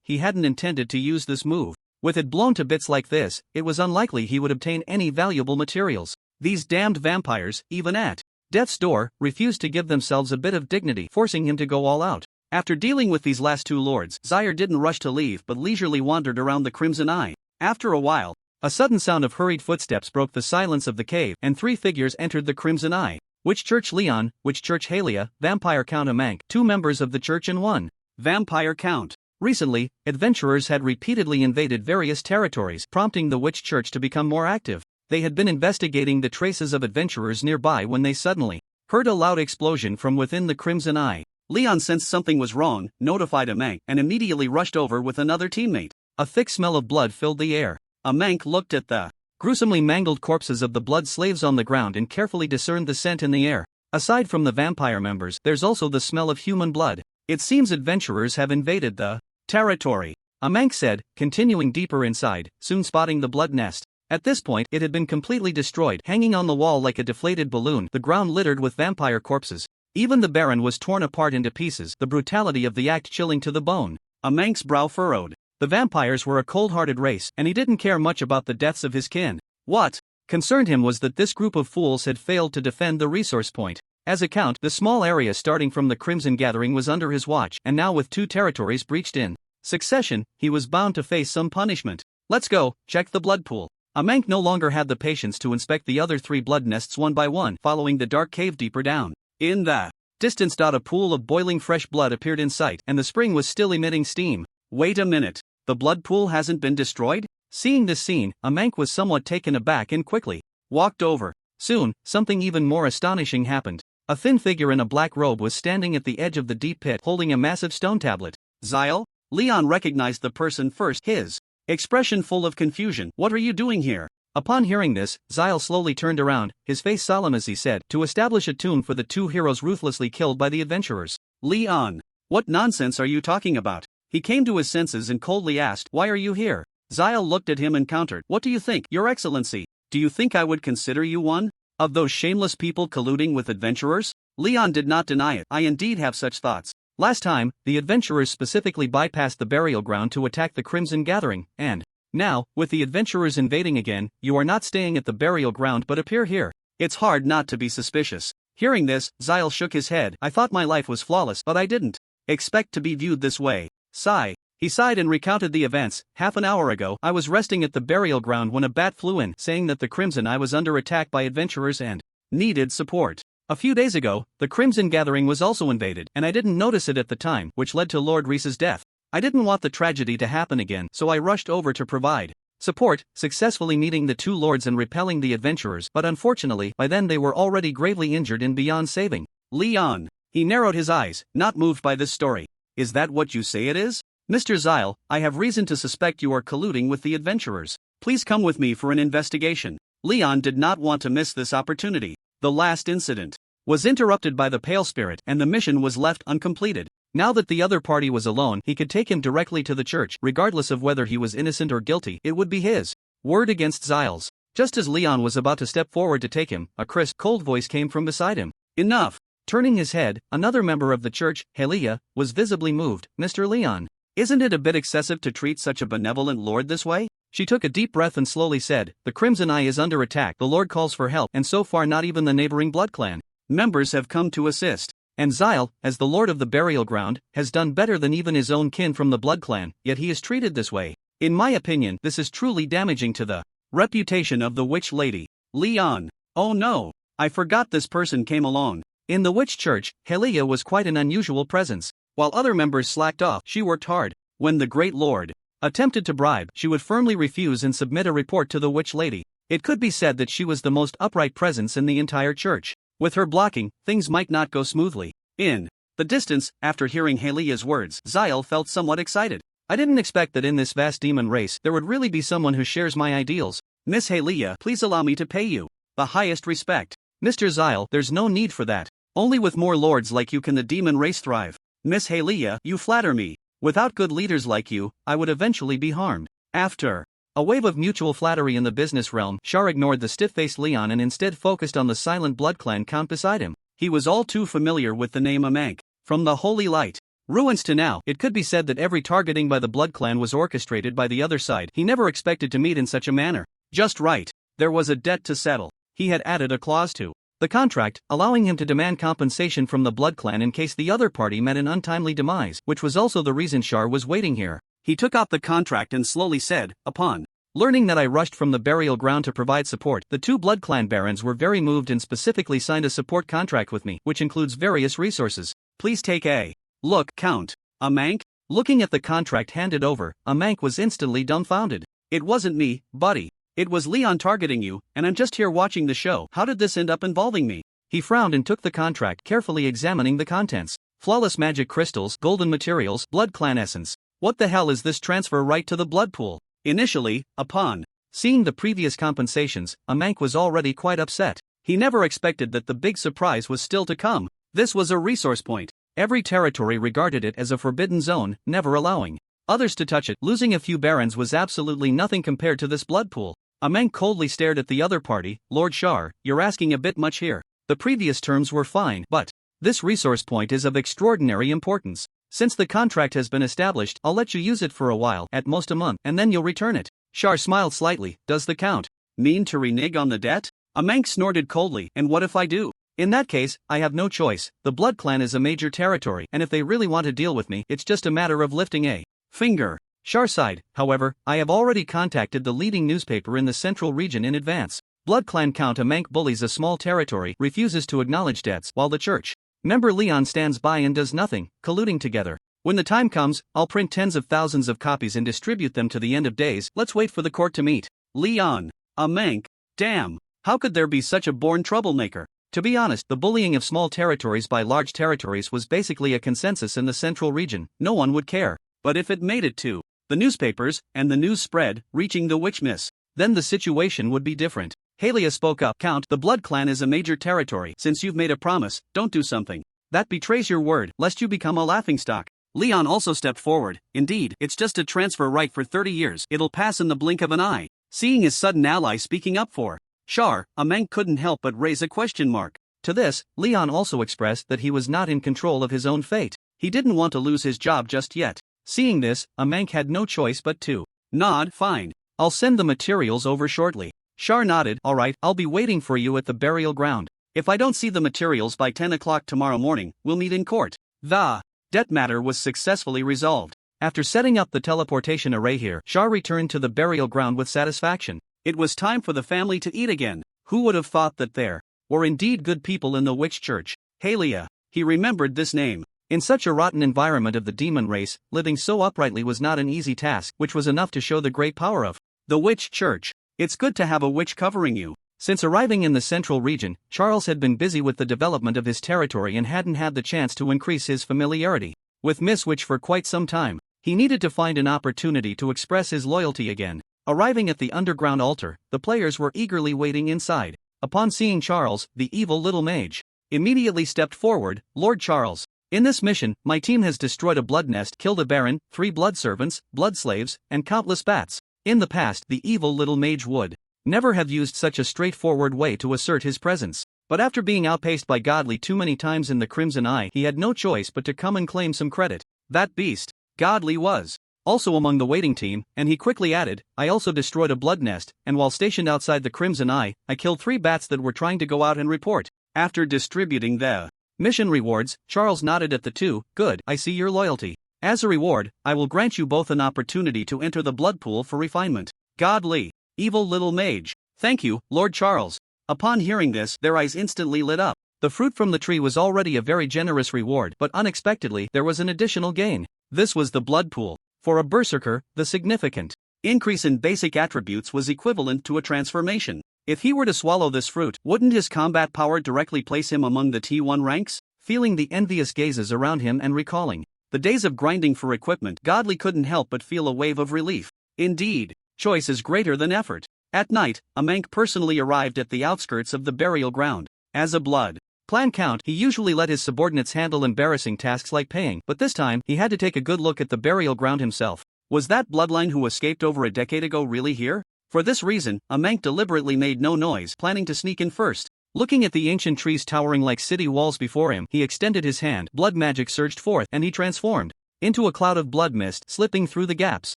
He hadn't intended to use this move. With it blown to bits like this, it was unlikely he would obtain any valuable materials. These damned vampires, even at death's door, refused to give themselves a bit of dignity, forcing him to go all out. After dealing with these last two lords, Zaire didn't rush to leave but leisurely wandered around the Crimson Eye. After a while, A sudden sound of hurried footsteps broke the silence of the cave, and 3 figures entered the Crimson Eye. Witch Church Leon, Witch Church Halia, Vampire Count Amank, 2 members of the church and 1 Vampire Count. Recently, adventurers had repeatedly invaded various territories, prompting the Witch Church to become more active. They had been investigating the traces of adventurers nearby when they suddenly heard a loud explosion from within the Crimson Eye. Leon sensed something was wrong, notified Amank, and immediately rushed over with another teammate. A thick smell of blood filled the air. Amank looked at the gruesomely mangled corpses of the blood slaves on the ground and carefully discerned the scent in the air. Aside from the vampire members, there's also the smell of human blood. It seems adventurers have invaded the territory, Amank said, continuing deeper inside, soon spotting the blood nest. At this point, it had been completely destroyed, hanging on the wall like a deflated balloon, the ground littered with vampire corpses. Even the Baron was torn apart into pieces, the brutality of the act chilling to the bone. Amank's brow furrowed. The vampires were a cold-hearted race, and he didn't care much about the deaths of his kin. What concerned him was that this group of fools had failed to defend the resource point. As a count, the small area starting from the Crimson Gathering was under his watch, and now with 2 territories breached in succession, he was bound to face some punishment. Let's go, check the blood pool. Amank no longer had the patience to inspect the other 3 blood nests one by one, following the dark cave deeper down. In the distance, a pool of boiling fresh blood appeared in sight, and the spring was still emitting steam. Wait a minute, the blood pool hasn't been destroyed? Seeing this scene, Amank was somewhat taken aback and quickly walked over. Soon, something even more astonishing happened. A thin figure in a black robe was standing at the edge of the deep pit holding a massive stone tablet. Xyle? Leon recognized the person first, his expression full of confusion. What are you doing here? Upon hearing this, Xyle slowly turned around, his face solemn as he said, to establish a tune for the 2 heroes ruthlessly killed by the adventurers. Leon, what nonsense are you talking about? He came to his senses and coldly asked, why are you here? Xyle looked at him and countered, what do you think, Your Excellency? Do you think I would consider you one of those shameless people colluding with adventurers? Leon did not deny it. I indeed have such thoughts. Last time, the adventurers specifically bypassed the burial ground to attack the Crimson Gathering, and now, with the adventurers invading again, you are not staying at the burial ground but appear here. It's hard not to be suspicious. Hearing this, Xyle shook his head. I thought my life was flawless, but I didn't expect to be viewed this way. Sigh. He sighed and recounted the events. Half an hour ago, I was resting at the burial ground when a bat flew in, saying that the Crimson Eye was under attack by adventurers and needed support. A few days ago, the Crimson Gathering was also invaded, and I didn't notice it at the time, which led to Lord Ruse's death. I didn't want the tragedy to happen again, so I rushed over to provide support, successfully meeting the 2 lords and repelling the adventurers, but unfortunately, by then they were already gravely injured and beyond saving. Leon. He narrowed his eyes, not moved by this story. Is that what you say it is? Mr. Xyle, I have reason to suspect you are colluding with the adventurers. Please come with me for an investigation. Leon did not want to miss this opportunity. The last incident was interrupted by the Pale Spirit, and the mission was left uncompleted. Now that the other party was alone, he could take him directly to the church, regardless of whether he was innocent or guilty. It would be his word against Xyle's. Just as Leon was about to step forward to take him, a crisp, cold voice came from beside him. Enough. Turning his head, another member of the church, Halia, was visibly moved. Mr. Leon, isn't it a bit excessive to treat such a benevolent lord this way? She took a deep breath and slowly said, the Crimson Eye is under attack, the Lord calls for help, and so far not even the neighboring blood clan members have come to assist. And Xyle, as the Lord of the Burial Ground, has done better than even his own kin from the blood clan, yet he is treated this way. In my opinion, this is truly damaging to the reputation of the Witch Lady. Leon. Oh no, I forgot this person came along. In the Witch Church, Halia was quite an unusual presence. While other members slacked off, she worked hard. When the Great Lord attempted to bribe, she would firmly refuse and submit a report to the Witch Lady. It could be said that she was the most upright presence in the entire church. With her blocking, things might not go smoothly. In the distance, after hearing Halia's words, Xyle felt somewhat excited. I didn't expect that in this vast demon race there would really be someone who shares my ideals. Miss Halia, please allow me to pay you the highest respect. Mr. Xyle, there's no need for that. Only with more lords like you can the demon race thrive. Miss Halia, you flatter me. Without good leaders like you, I would eventually be harmed. After a wave of mutual flattery in the business realm, Char ignored the stiff-faced Leon and instead focused on the silent blood clan count beside him. He was all too familiar with the name Amank. From the Holy Light ruins to now, it could be said that every targeting by the blood clan was orchestrated by the other side. He never expected to meet in such a manner. Just right. There was a debt to settle. He had added a clause to the contract, allowing him to demand compensation from the blood clan in case the other party met an untimely demise, which was also the reason Char was waiting here. He took out the contract and slowly said, upon Learning that I rushed from the burial ground to provide support, the two Blood Clan barons were very moved and specifically signed a support contract with me, which includes various resources. Please take a look, Count. A Mank? Looking at the contract handed over, a Mank was instantly dumbfounded. It wasn't me, buddy. It was Leon targeting you, and I'm just here watching the show. How did this end up involving me? He frowned and took the contract, carefully examining the contents. Flawless magic crystals, golden materials, Blood Clan essence. What the hell is this transfer right to the blood pool? Initially, upon seeing the previous compensations, a Mank was already quite upset. He never expected that the big surprise was still to come. This was a resource point. Every territory regarded it as a forbidden zone, never allowing others to touch it. Losing a few barons was absolutely nothing compared to this blood pool. A Mank coldly stared at the other party. Lord Shar, you're asking a bit much here. The previous terms were fine, but this resource point is of extraordinary importance. Since the contract has been established, I'll let you use it for a while, at most a month, and then you'll return it. Shar smiled slightly. Does the Count mean to renege on the debt? A Mank snorted coldly. And what if I do? In that case, I have no choice. The Blood Clan is a major territory, and if they really want to deal with me, it's just a matter of lifting a finger. Shar sighed. However, I have already contacted the leading newspaper in the central region in advance. Blood Clan Count A Mank bullies a small territory, refuses to acknowledge debts, while the church member Leon stands by and does nothing, colluding together. When the time comes, I'll print tens of thousands of copies and distribute them to the end of days. Let's wait for the court to meet. Leon. A Mank. Damn. How could there be such a born troublemaker? To be honest, the bullying of small territories by large territories was basically a consensus in the central region. No one would care. But if it made it to the newspapers, and the news spread, reaching the witch miss, then the situation would be different. Halia spoke up. Count, the Blood Clan is a major territory. Since you've made a promise, don't do something that betrays your word, lest you become a laughingstock. Leon also stepped forward. Indeed, it's just a transfer right for 30 years. It'll pass in the blink of an eye. Seeing his sudden ally speaking up for Shar, a Mank couldn't help but raise a question mark. To this, Leon also expressed that he was not in control of his own fate. He didn't want to lose his job just yet. Seeing this, a Mank had no choice but to nod. Fine. I'll send the materials over shortly. Shar nodded. Alright, I'll be waiting for you at the burial ground. If I don't see the materials by 10 o'clock tomorrow morning, we'll meet in court. The debt matter was successfully resolved. After setting up the teleportation array here, Shar returned to the burial ground with satisfaction. It was time for the family to eat again. Who would have thought that there were indeed good people in the witch church? Halia. He remembered this name. In such a rotten environment of the demon race, living so uprightly was not an easy task, which was enough to show the great power of the witch church. It's good to have a witch covering you. Since arriving in the central region, Charles had been busy with the development of his territory and hadn't had the chance to increase his familiarity with Miss Witch for quite some time. He needed to find an opportunity to express his loyalty again. Arriving at the underground altar, the players were eagerly waiting inside. Upon seeing Charles, the evil little mage immediately stepped forward. Lord Charles, in this mission, my team has destroyed a blood nest, killed a baron, 3 blood servants, blood slaves, and countless bats. In the past, the evil little mage would never have used such a straightforward way to assert his presence. But after being outpaced by Godly too many times in the Crimson Eye, he had no choice but to come and claim some credit. That beast, Godly, was also among the waiting team, and he quickly added, I also destroyed a blood nest, and while stationed outside the Crimson Eye, I killed 3 bats that were trying to go out and report. After distributing the mission rewards, Charles nodded at the two. Good, I see your loyalty. As a reward, I will grant you both an opportunity to enter the blood pool for refinement. Godly, evil little mage. Thank you, Lord Charles. Upon hearing this, their eyes instantly lit up. The fruit from the tree was already a very generous reward, but unexpectedly, there was an additional gain. This was the blood pool. For a berserker, the significant increase in basic attributes was equivalent to a transformation. If he were to swallow this fruit, wouldn't his combat power directly place him among the T1 ranks? Feeling the envious gazes around him and recalling the days of grinding for equipment, Godly couldn't help but feel a wave of relief. Indeed, choice is greater than effort. At night, a Mank personally arrived at the outskirts of the burial ground. As a Blood Clan Count, he usually let his subordinates handle embarrassing tasks like paying, but this time, he had to take a good look at the burial ground himself. Was that bloodline who escaped over a decade ago really here? For this reason, a Mank deliberately made no noise, planning to sneak in first. Looking at the ancient trees towering like city walls before him, he extended his hand. Blood magic surged forth, and he transformed into a cloud of blood mist, slipping through the gaps.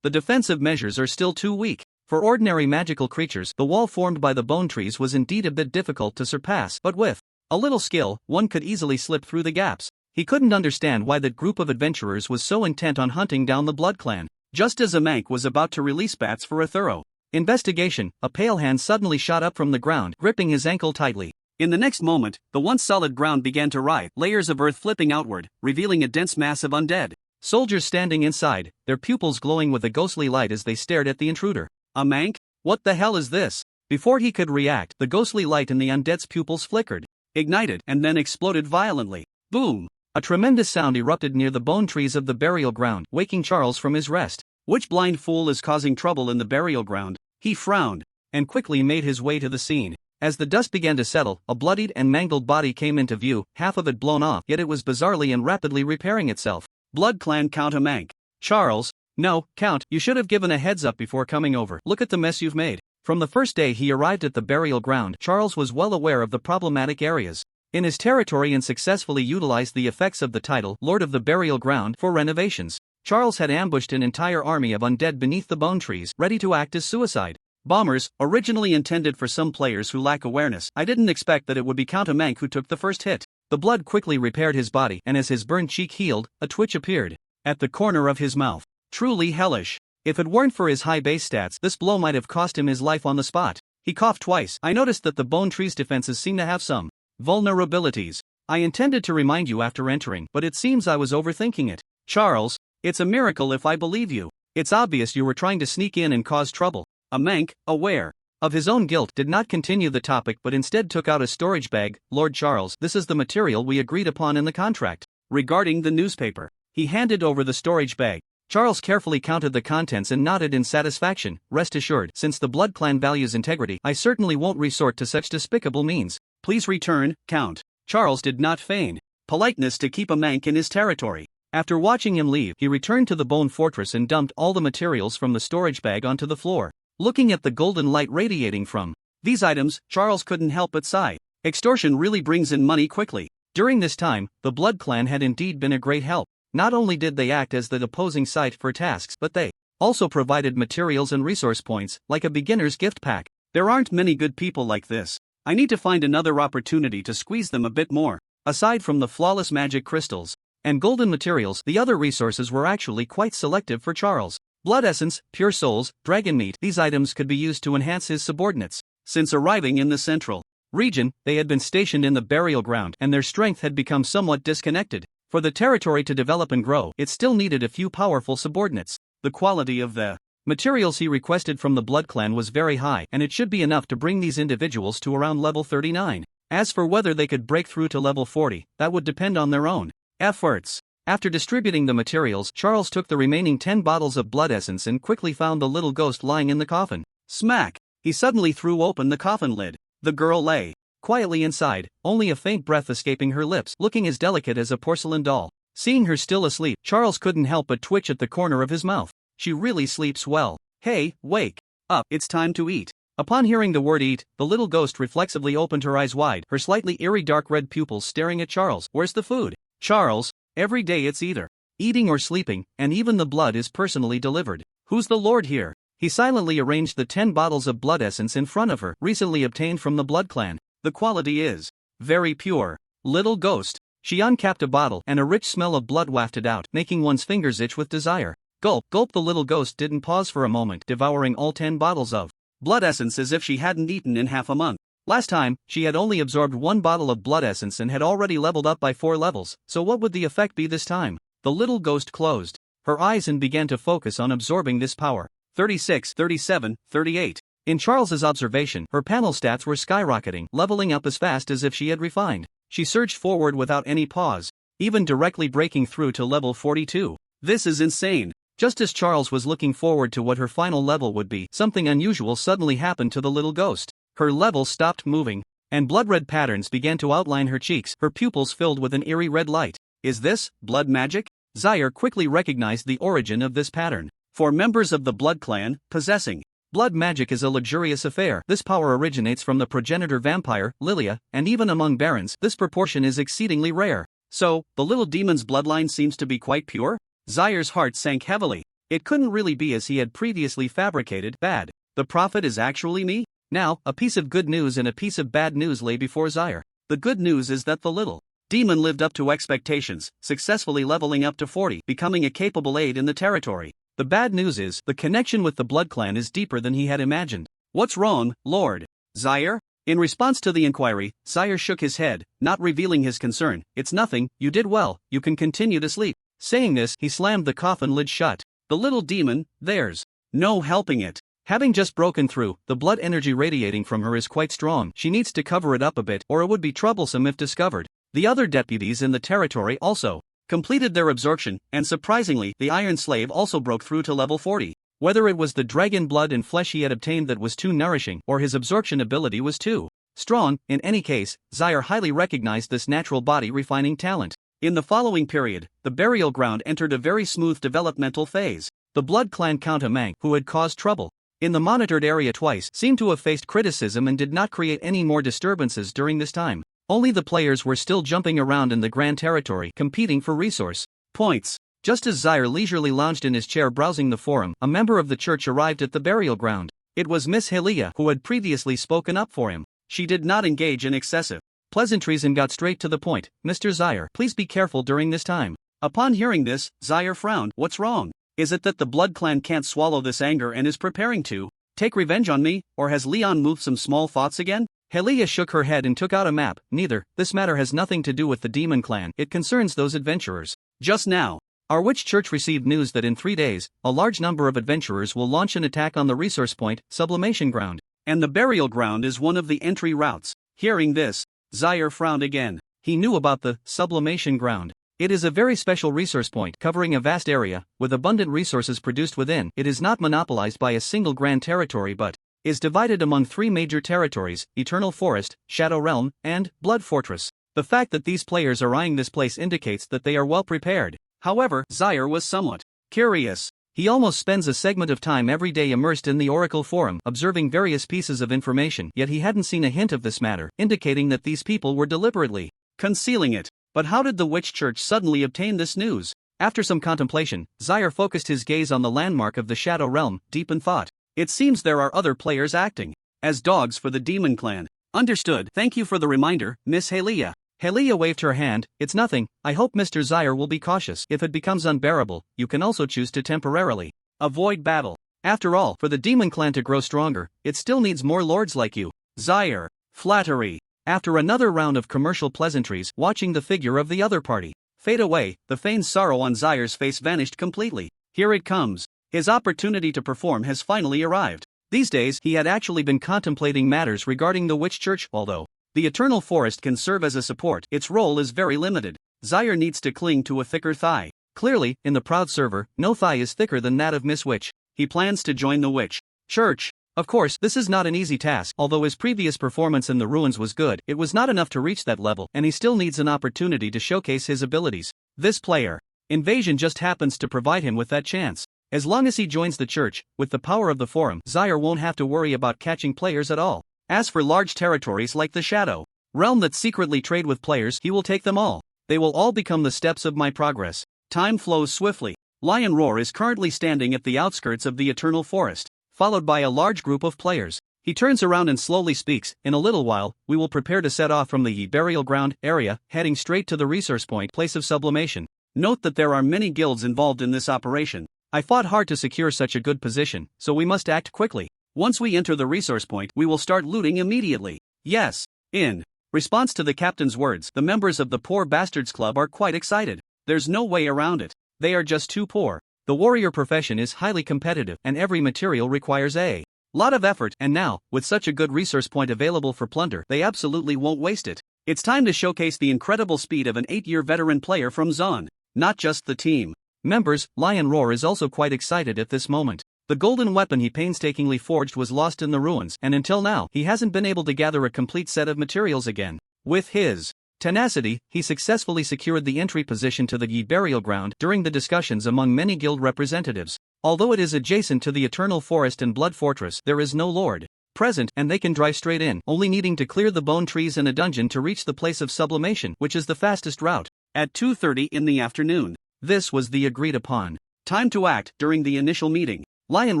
The defensive measures are still too weak. For ordinary magical creatures, the wall formed by the bone trees was indeed a bit difficult to surpass, but with a little skill, one could easily slip through the gaps. He couldn't understand why that group of adventurers was so intent on hunting down the Blood Clan. Just as a Mank was about to release bats for a thorough Investigation, a pale hand suddenly shot up from the ground, gripping his ankle tightly. In the next moment, the once solid ground began to writhe, layers of earth flipping outward, revealing a dense mass of undead. Soldiers standing inside, their pupils glowing with a ghostly light as they stared at the intruder. A mank? What the hell is this? Before he could react, the ghostly light in the undead's pupils flickered, ignited, and then exploded violently. Boom! A tremendous sound erupted near the bone trees of the burial ground, waking Charles from his rest. Which blind fool is causing trouble in the burial ground? He frowned, and quickly made his way to the scene. As the dust began to settle, a bloodied and mangled body came into view, half of it blown off, yet it was bizarrely and rapidly repairing itself. Blood Clan Count a mank. Charles, no, Count, you should have given a heads up before coming over. Look at the mess you've made. From the first day he arrived at the burial ground, Charles was well aware of the problematic areas in his territory and successfully utilized the effects of the title, Lord of the Burial Ground, for renovations. Charles had ambushed an entire army of undead beneath the bone trees, ready to act as suicide bombers, originally intended for some players who lack awareness. I didn't expect that it would be Count a mank who took the first hit. The blood quickly repaired his body, and as his burned cheek healed, a twitch appeared at the corner of his mouth. Truly hellish. If it weren't for his high base stats, this blow might have cost him his life on the spot. He coughed twice. I noticed that the bone tree's defenses seem to have some vulnerabilities. I intended to remind you after entering, but it seems I was overthinking it. Charles, it's a miracle if I believe you. It's obvious you were trying to sneak in and cause trouble. A mank, aware of his own guilt, did not continue the topic but instead took out a storage bag. Lord Charles, this is the material we agreed upon in the contract. Regarding the newspaper, he handed over the storage bag. Charles carefully counted the contents and nodded in satisfaction. Rest assured, since the Blood Clan values integrity, I certainly won't resort to such despicable means. Please return, Count. Charles did not feign politeness to keep a mank in his territory. After watching him leave, he returned to the bone fortress and dumped all the materials from the storage bag onto the floor. Looking at the golden light radiating from these items, Charles couldn't help but sigh. Extortion really brings in money quickly. During this time, the Blood Clan had indeed been a great help. Not only did they act as the opposing site for tasks, but they also provided materials and resource points, like a beginner's gift pack. There aren't many good people like this. I need to find another opportunity to squeeze them a bit more. Aside from the flawless magic crystals and golden materials, the other resources were actually quite selective for Charles. Blood essence, pure souls, dragon meat, these items could be used to enhance his subordinates. Since arriving in the central region, they had been stationed in the burial ground, and their strength had become somewhat disconnected. For the territory to develop and grow, it still needed a few powerful subordinates. The quality of the materials he requested from the Blood Clan was very high, and it should be enough to bring these individuals to around level 39. As for whether they could break through to level 40, that would depend on their own efforts. After distributing the materials, Charles took the remaining 10 bottles of blood essence and quickly found the little ghost lying in the coffin. Smack! He suddenly threw open the coffin lid. The girl lay quietly inside, only a faint breath escaping her lips, looking as delicate as a porcelain doll. Seeing her still asleep, Charles couldn't help but twitch at the corner of his mouth. She really sleeps well. Hey, wake up, it's time to eat. Upon hearing the word eat, the little ghost reflexively opened her eyes wide, her slightly eerie dark red pupils staring at Charles. Where's the food? Charles, every day it's either eating or sleeping, and even the blood is personally delivered. Who's the lord here? He silently arranged the 10 bottles of blood essence in front of her, recently obtained from the Blood Clan. The quality is very pure. Little ghost. She uncapped a bottle, and a rich smell of blood wafted out, making one's fingers itch with desire. Gulp, gulp. The little ghost didn't pause for a moment, devouring all 10 bottles of blood essence as if she hadn't eaten in half a month. Last time, she had only absorbed 1 bottle of blood essence and had already leveled up by 4 levels, so what would the effect be this time? The little ghost closed her eyes and began to focus on absorbing this power. 36, 37, 38. In Charles's observation, her panel stats were skyrocketing, leveling up as fast as if she had refined. She surged forward without any pause, even directly breaking through to level 42. This is insane. Just as Charles was looking forward to what her final level would be, something unusual suddenly happened to the little ghost. Her level stopped moving, and blood-red patterns began to outline her cheeks, her pupils filled with an eerie red light. Is this blood magic? Zaire quickly recognized the origin of this pattern. For members of the Blood Clan, possessing blood magic is a luxurious affair. This power originates from the progenitor vampire, Lilia, and even among barons, this proportion is exceedingly rare. So, the little demon's bloodline seems to be quite pure? Zaire's heart sank heavily. It couldn't really be as he had previously fabricated. Bad. The prophet is actually me? Now, a piece of good news and a piece of bad news lay before Zaire. The good news is that the little demon lived up to expectations, successfully leveling up to 40, becoming a capable aide in the territory. The bad news is, the connection with the Blood Clan is deeper than he had imagined. What's wrong, Lord Zaire? In response to the inquiry, Zaire shook his head, not revealing his concern. It's nothing, you did well, you can continue to sleep. Saying this, he slammed the coffin lid shut. The little demon, there's no helping it. Having just broken through, the blood energy radiating from her is quite strong. She needs to cover it up a bit, or it would be troublesome if discovered. The other deputies in the territory also completed their absorption, and surprisingly, the Iron Slave also broke through to level 40. Whether it was the dragon blood and flesh he had obtained that was too nourishing, or his absorption ability was too strong, in any case, Zaire highly recognized this natural body refining talent. In the following period, the burial ground entered a very smooth developmental phase. The Blood Clan Count Amang, who had caused trouble in the monitored area twice, seemed to have faced criticism and did not create any more disturbances during this time. Only the players were still jumping around in the Grand Territory, competing for resource points. Just as Zaire leisurely lounged in his chair browsing the forum, a member of the church arrived at the burial ground. It was Miss Helia, who had previously spoken up for him. She did not engage in excessive pleasantries and got straight to the point. Mr. Zaire, please be careful during this time. Upon hearing this, Zaire frowned. What's wrong? Is it that the Blood Clan can't swallow this anger and is preparing to take revenge on me, or has Leon moved some small thoughts again? Helia shook her head and took out a map. Neither. This matter has nothing to do with the Demon Clan. It concerns those adventurers. Just now, our witch church received news that in 3 days, a large number of adventurers will launch an attack on the resource point, Sublimation Ground. And the burial ground is one of the entry routes. Hearing this, Zaire frowned again. He knew about the Sublimation Ground. It is a very special resource point covering a vast area, with abundant resources produced within. It is not monopolized by a single grand territory but is divided among 3 major territories: Eternal Forest, Shadow Realm, and Blood Fortress. The fact that these players are eyeing this place indicates that they are well prepared. However, Zaire was somewhat curious. He almost spends a segment of time every day immersed in the Oracle Forum, observing various pieces of information, yet he hadn't seen a hint of this matter, indicating that these people were deliberately concealing it. But how did the Witch Church suddenly obtain this news? After some contemplation, Zaire focused his gaze on the landmark of the Shadow Realm, deep in thought. It seems there are other players acting as dogs for the Demon Clan. Understood. Thank you for the reminder, Miss Helia. Helia waved her hand. It's nothing. I hope Mr. Zaire will be cautious. If it becomes unbearable, you can also choose to temporarily avoid battle. After all, for the Demon Clan to grow stronger, it still needs more lords like you. Zaire. Flattery. After another round of commercial pleasantries, watching the figure of the other party fade away, the feigned sorrow on Zaire's face vanished completely. Here it comes. His opportunity to perform has finally arrived. These days, he had actually been contemplating matters regarding the Witch Church. Although the Eternal Forest can serve as a support, its role is very limited. Zaire needs to cling to a thicker thigh. Clearly, in the Proud server, no thigh is thicker than that of Miss Witch. He plans to join the Witch Church. Of course, this is not an easy task. Although his previous performance in the ruins was good, it was not enough to reach that level, and he still needs an opportunity to showcase his abilities. This player invasion just happens to provide him with that chance. As long as he joins the church, with the power of the forum, Zaire won't have to worry about catching players at all. As for large territories like the Shadow Realm that secretly trade with players, he will take them all. They will all become the steps of my progress. Time flows swiftly. Lion Roar is currently standing at the outskirts of the Eternal Forest, followed by a large group of players. He turns around and slowly speaks. In a little while, we will prepare to set off from the burial ground area, heading straight to the resource point, place of sublimation. Note that there are many guilds involved in this operation. I fought hard to secure such a good position, so we must act quickly. Once we enter the resource point, we will start looting immediately. Yes. In response to the captain's words, the members of the Poor Bastards Club are quite excited. There's no way around it. They are just too poor. The warrior profession is highly competitive, and every material requires a lot of effort, and now, with such a good resource point available for plunder, they absolutely won't waste it. It's time to showcase the incredible speed of an 8-year veteran player from Zon. Not just the team members, Lion Roar is also quite excited at this moment. The golden weapon he painstakingly forged was lost in the ruins, and until now, he hasn't been able to gather a complete set of materials again. With his tenacity, he successfully secured the entry position to the burial ground during the discussions among many guild representatives. Although it is adjacent to the Eternal Forest and Blood Fortress, there is no lord present, and they can drive straight in, only needing to clear the bone trees and a dungeon to reach the place of sublimation, which is the fastest route. At 2:30 in the afternoon. This was the agreed upon time to act. During the initial meeting, Lion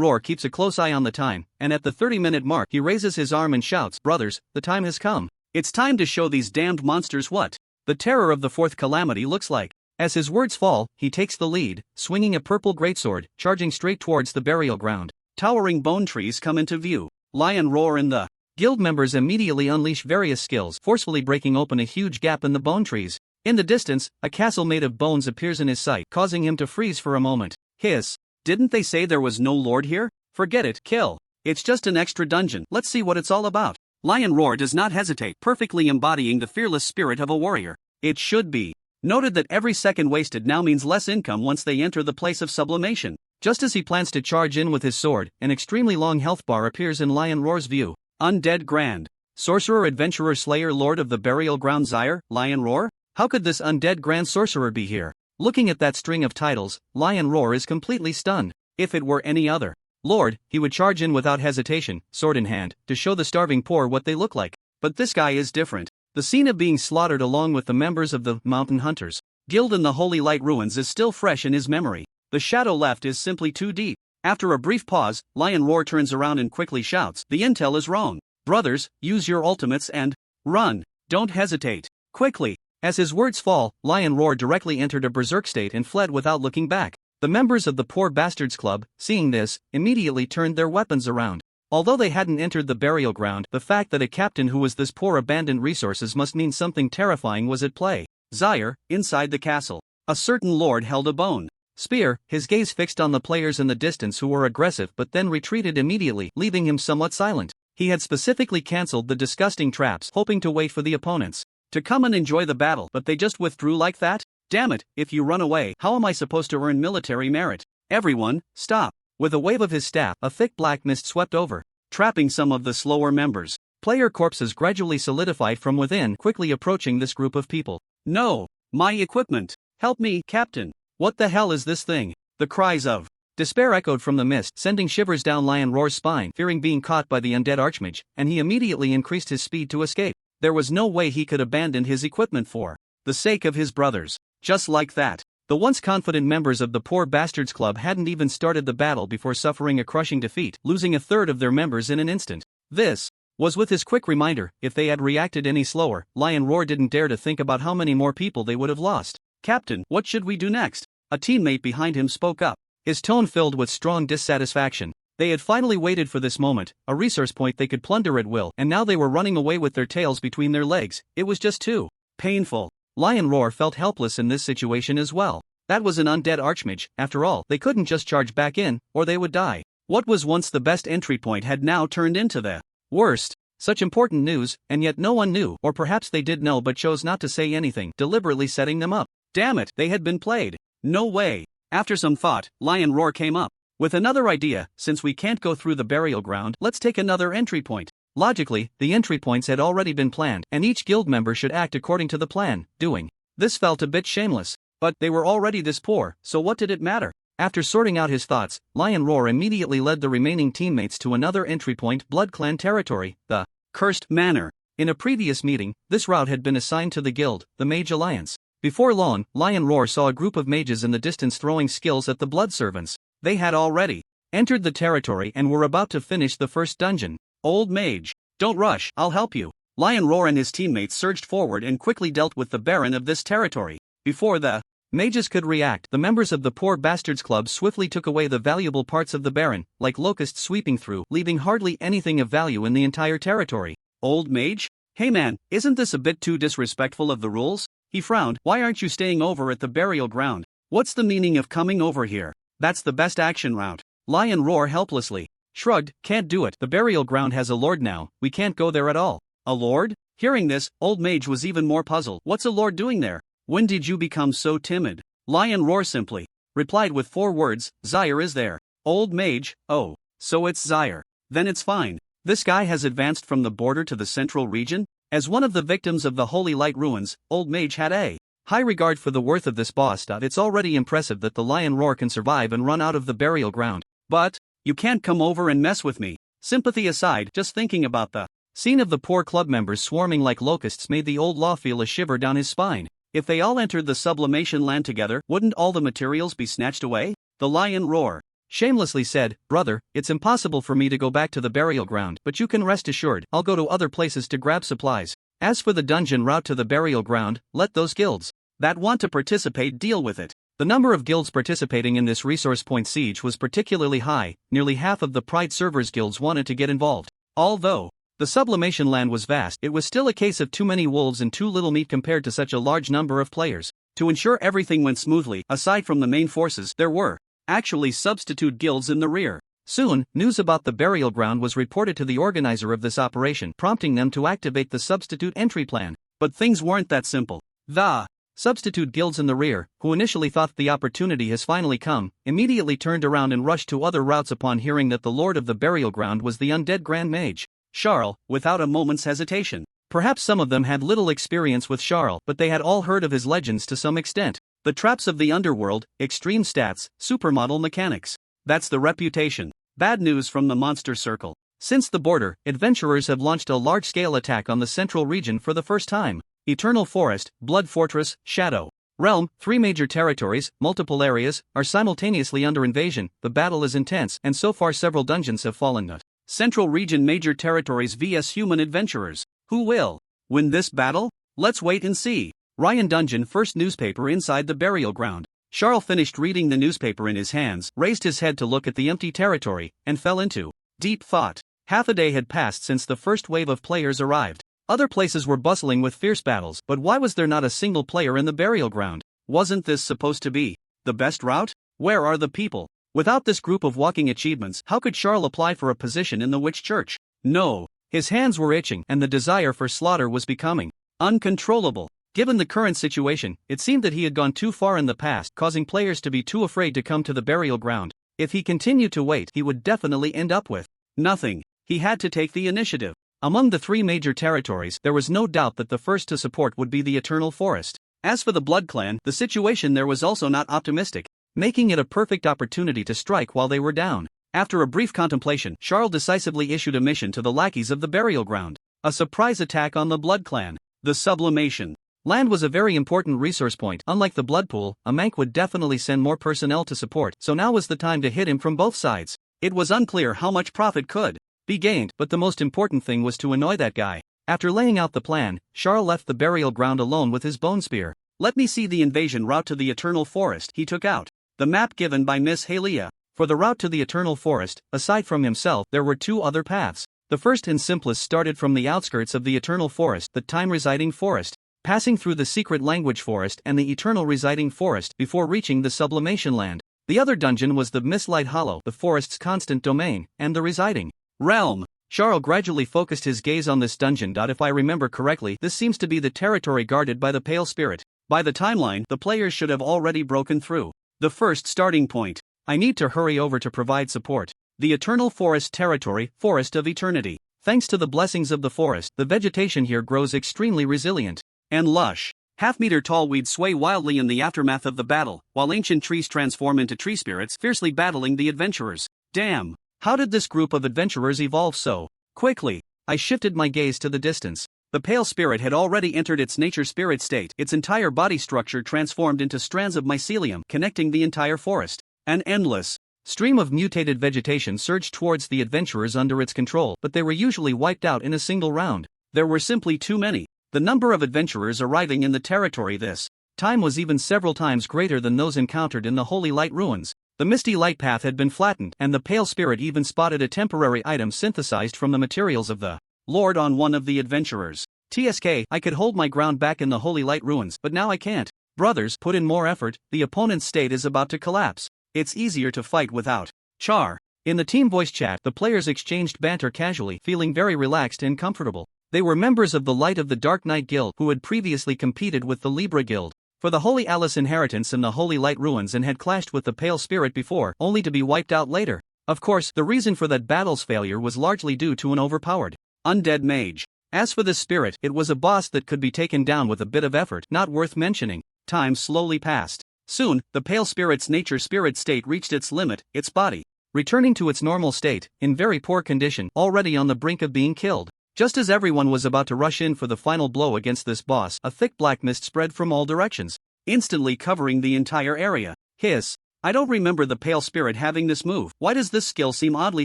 Roar keeps a close eye on the time, and at the 30-minute mark he raises his arm and shouts, "Brothers, the time has come. It's time to show these damned monsters what the terror of the fourth calamity looks like." As his words fall, he takes the lead, swinging a purple greatsword, charging straight towards the burial ground. Towering bone trees come into view. Lion roar in the guild members immediately unleash various skills, forcefully breaking open a huge gap in the bone trees. In the distance, a castle made of bones appears in his sight, causing him to freeze for a moment. Hiss. Didn't they say there was no lord here? Forget it, kill. It's just an extra dungeon. Let's see what it's all about. Lion roar does not hesitate, perfectly embodying the fearless spirit of a warrior. It should be noted that every second wasted now means less income once they enter the place of sublimation. Just as he plans to charge in with his sword, an extremely long health bar appears in Lion Roar's view. Undead Grand Sorcerer Adventurer Slayer Lord of the Burial Ground Zyre, Lion Roar? How could this undead Grand Sorcerer be here? Looking at that string of titles, Lion Roar is completely stunned. If it were any other lord, he would charge in without hesitation, sword in hand, to show the starving poor what they look like. But this guy is different. The scene of being slaughtered along with the members of the Mountain Hunters Guild in the Holy Light Ruins is still fresh in his memory. The shadow left is simply too deep. After a brief pause, Lion Roar turns around and quickly shouts, "The intel is wrong. Brothers, use your ultimates and run. Don't hesitate." Quickly. As his words fall, Lion Roar directly entered a berserk state and fled without looking back. The members of the Poor Bastards Club, seeing this, immediately turned their weapons around. Although they hadn't entered the burial ground, the fact that a captain who was this poor abandoned resources must mean something terrifying was at play. Zyre, inside the castle. A certain lord held a bone spear, his gaze fixed on the players in the distance who were aggressive but then retreated immediately, leaving him somewhat silent. He had specifically cancelled the disgusting traps, hoping to wait for the opponents to come and enjoy the battle, but they just withdrew like that? Damn it, if you run away, how am I supposed to earn military merit? Everyone, stop. With a wave of his staff, a thick black mist swept over, trapping some of the slower members. Player corpses gradually solidified from within, quickly approaching this group of people. No! My equipment! Help me, Captain! What the hell is this thing? The cries of despair echoed from the mist, sending shivers down Lion Roar's spine, fearing being caught by the undead archmage, and he immediately increased his speed to escape. There was no way he could abandon his equipment for the sake of his brothers. Just like that. The once confident members of the Poor Bastards Club hadn't even started the battle before suffering a crushing defeat, losing a third of their members in an instant. This was with his quick reminder. If they had reacted any slower, Lion Roar didn't dare to think about how many more people they would have lost. "Captain, what should we do next?" A teammate behind him spoke up, his tone filled with strong dissatisfaction. They had finally waited for this moment, a resource point they could plunder at will, and now they were running away with their tails between their legs. It was just too painful. Lion Roar felt helpless in this situation as well. That was an undead archmage, after all. They couldn't just charge back in, or they would die. What was once the best entry point had now turned into the worst. Such important news, and yet no one knew, or perhaps they did know but chose not to say anything, deliberately setting them up. Damn it, they had been played. No way. After some thought, Lion Roar came up with another idea. Since we can't go through the burial ground, let's take another entry point. Logically, the entry points had already been planned, and each guild member should act according to the plan. Doing this felt a bit shameless. But they were already this poor, so what did it matter? After sorting out his thoughts, Lion Roar immediately led the remaining teammates to another entry point, Blood Clan territory, the Cursed Manor. In a previous meeting, this route had been assigned to the guild, the Mage Alliance. Before long, Lion Roar saw a group of mages in the distance throwing skills at the blood servants. They had already entered the territory and were about to finish the first dungeon. "Old mage, don't rush, I'll help you." Lion Roar and his teammates surged forward and quickly dealt with the Baron of this territory. Before the mages could react, the members of the Poor Bastards Club swiftly took away the valuable parts of the Baron, like locusts sweeping through, leaving hardly anything of value in the entire territory. "Old mage? Hey man, isn't this a bit too disrespectful of the rules?" He frowned. "Why aren't you staying over at the burial ground? What's the meaning of coming over here? That's the best action route." Lion Roar helplessly shrugged. "Can't do it. The burial ground has a lord now. We can't go there at all." "A lord?" Hearing this, Old Mage was even more puzzled. "What's a lord doing there? When did you become so timid?" Lion Roar simply replied with 4 words, "Zyre is there." Old Mage, "Oh, so it's Zyre. Then it's fine. This guy has advanced from the border to the central region?" As one of the victims of the Holy Light Ruins, Old Mage had a high regard for the worth of this boss. It's already impressive that the Lion Roar can survive and run out of the burial ground. But you can't come over and mess with me. Sympathy aside, just thinking about the scene of the poor club members swarming like locusts made the old law feel a shiver down his spine. If they all entered the sublimation land together, wouldn't all the materials be snatched away? The Lion Roar shamelessly said, "Brother, it's impossible for me to go back to the burial ground, but you can rest assured, I'll go to other places to grab supplies. As for the dungeon route to the burial ground, let those guilds that want to participate deal with it. The number of guilds participating in this resource point siege was particularly high, nearly half of the Pride servers guilds wanted to get involved. Although the sublimation land was vast, it was still a case of too many wolves and too little meat compared to such a large number of players. To ensure everything went smoothly, aside from the main forces, there were actually substitute guilds in the rear. Soon, news about the burial ground was reported to the organizer of this operation, prompting them to activate the substitute entry plan. But things weren't that simple. The substitute guilds in the rear, who initially thought the opportunity has finally come, immediately turned around and rushed to other routes upon hearing that the lord of the burial ground was the undead Grand Mage, Charles, without a moment's hesitation. Perhaps some of them had little experience with Charles, but they had all heard of his legends to some extent. The traps of the underworld, extreme stats, supermodel mechanics. That's the reputation. Bad news from the monster circle. Since the border, adventurers have launched a large-scale attack on the central region for the first time. Eternal Forest, Blood Fortress, Shadow Realm, 3 major territories, multiple areas, are simultaneously under invasion. The battle is intense, and so far several dungeons have fallen. Central region major territories vs human adventurers. Who will win this battle? Let's wait and see. Ryan Dungeon first newspaper inside the burial ground. Charles finished reading the newspaper in his hands, raised his head to look at the empty territory, and fell into deep thought. Half a day had passed since the first wave of players arrived. Other places were bustling with fierce battles, but why was there not a single player in the burial ground? Wasn't this supposed to be the best route? Where are the people? Without this group of walking achievements, how could Charles apply for a position in the Witch Church? No. His hands were itching, and the desire for slaughter was becoming uncontrollable. Given the current situation, it seemed that he had gone too far in the past, causing players to be too afraid to come to the burial ground. If he continued to wait, he would definitely end up with nothing. He had to take the initiative. Among the 3 major territories, there was no doubt that the first to support would be the Eternal Forest. As for the Blood Clan, the situation there was also not optimistic, making it a perfect opportunity to strike while they were down. After a brief contemplation, Charles decisively issued a mission to the lackeys of the burial ground. A surprise attack on the Blood Clan. The sublimation land was a very important resource point. Unlike the blood pool, a Mank would definitely send more personnel to support, so now was the time to hit him from both sides. It was unclear how much profit could be gained, but the most important thing was to annoy that guy. After laying out the plan, Charles left the burial ground alone with his bone spear. Let me see the invasion route to the Eternal Forest. He took out the map given by Miss Halia. For the route to the Eternal Forest, aside from himself, there were 2 other paths. The first and simplest started from the outskirts of the Eternal Forest, the Time-Residing Forest, passing through the Secret Language Forest and the Eternal Residing Forest before reaching the Sublimation Land. The other dungeon was the Mistlight Hollow, the forest's constant domain, and the Residing Realm. Charles gradually focused his gaze on this dungeon. If I remember correctly, this seems to be the territory guarded by the Pale Spirit. By the timeline, the players should have already broken through the first starting point. I need to hurry over to provide support. The Eternal Forest territory, Forest of Eternity. Thanks to the blessings of the forest, the vegetation here grows extremely resilient and lush. Half-meter tall weeds sway wildly in the aftermath of the battle, while ancient trees transform into tree spirits, fiercely battling the adventurers. Damn! How did this group of adventurers evolve so quickly? I shifted my gaze to the distance. The pale spirit had already entered its nature spirit state, its entire body structure transformed into strands of mycelium connecting the entire forest. An endless stream of mutated vegetation surged towards the adventurers under its control, but they were usually wiped out in a single round. There were simply too many. The number of adventurers arriving in the territory this time was even several times greater than those encountered in the Holy Light Ruins. The misty light path had been flattened, and the pale spirit even spotted a temporary item synthesized from the materials of the Lord on one of the adventurers. TSK, I could hold my ground back in the Holy Light Ruins, but now I can't. Brothers, put in more effort, the opponent's state is about to collapse. It's easier to fight without Char. In the team voice chat, the players exchanged banter casually, feeling very relaxed and comfortable. They were members of the Light of the Dark Knight Guild who had previously competed with the Libra Guild for the Holy Alice inheritance in the Holy Light Ruins and had clashed with the Pale Spirit before, only to be wiped out later. Of course, the reason for that battle's failure was largely due to an overpowered undead mage. As for this spirit, it was a boss that could be taken down with a bit of effort, not worth mentioning. Time slowly passed. Soon, the pale spirit's nature spirit state reached its limit, its body returning to its normal state, in very poor condition, already on the brink of being killed. Just as everyone was about to rush in for the final blow against this boss, a thick black mist spread from all directions, instantly covering the entire area. Hiss. I don't remember the pale spirit having this move. Why does this skill seem oddly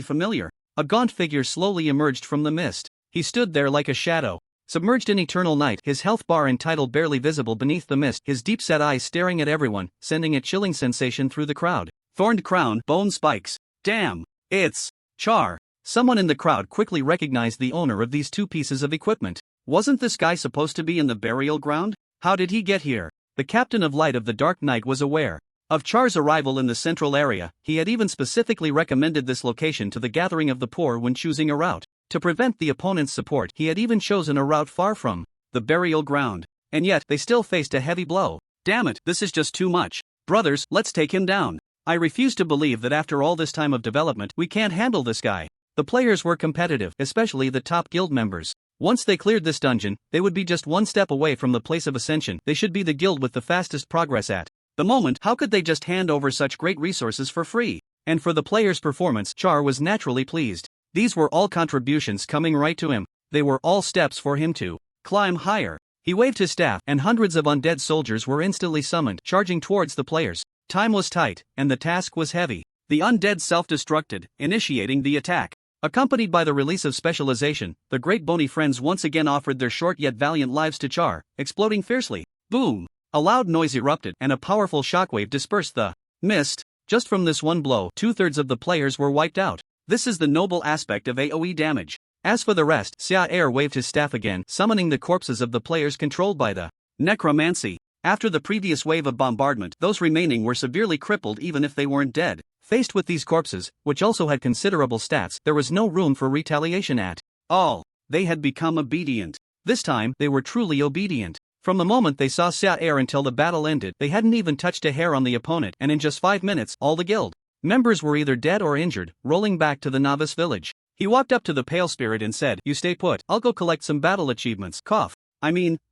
familiar? A gaunt figure slowly emerged from the mist. He stood there like a shadow. Submerged in eternal night, his health bar and title barely visible beneath the mist, his deep-set eyes staring at everyone, sending a chilling sensation through the crowd. Thorned crown, bone spikes. Damn. It's Char. Someone in the crowd quickly recognized the owner of these two pieces of equipment. Wasn't this guy supposed to be in the burial ground? How did he get here? The captain of Light of the Dark Knight was aware of Char's arrival in the central area. He had even specifically recommended this location to the Gathering of the Poor when choosing a route. To prevent the opponent's support, he had even chosen a route far from the burial ground. And yet, they still faced a heavy blow. Damn it, this is just too much. Brothers, let's take him down. I refuse to believe that after all this time of development, we can't handle this guy. The players were competitive, especially the top guild members. Once they cleared this dungeon, they would be just one step away from the place of ascension. They should be the guild with the fastest progress at the moment. How could they just hand over such great resources for free? And for the players' performance, Char was naturally pleased. These were all contributions coming right to him. They were all steps for him to climb higher. He waved his staff, and hundreds of undead soldiers were instantly summoned, charging towards the players. Time was tight, and the task was heavy. The undead self-destructed, initiating the attack. Accompanied by the release of Specialization, the Great Bony Friends once again offered their short yet valiant lives to Char, exploding fiercely. Boom! A loud noise erupted, and a powerful shockwave dispersed the mist. Just from this one blow, 2/3 of the players were wiped out. This is the noble aspect of AoE damage. As for the rest, Xia waved his staff again, summoning the corpses of the players controlled by the necromancy. After the previous wave of bombardment, those remaining were severely crippled even if they weren't dead. Faced with these corpses, which also had considerable stats, there was no room for retaliation at all. They had become obedient. This time, they were truly obedient. From the moment they saw Xia until the battle ended, they hadn't even touched a hair on the opponent, and in just 5 minutes, all the guild members were either dead or injured, rolling back to the novice village. He walked up to the pale spirit and said, "You stay put, I'll go collect some battle achievements."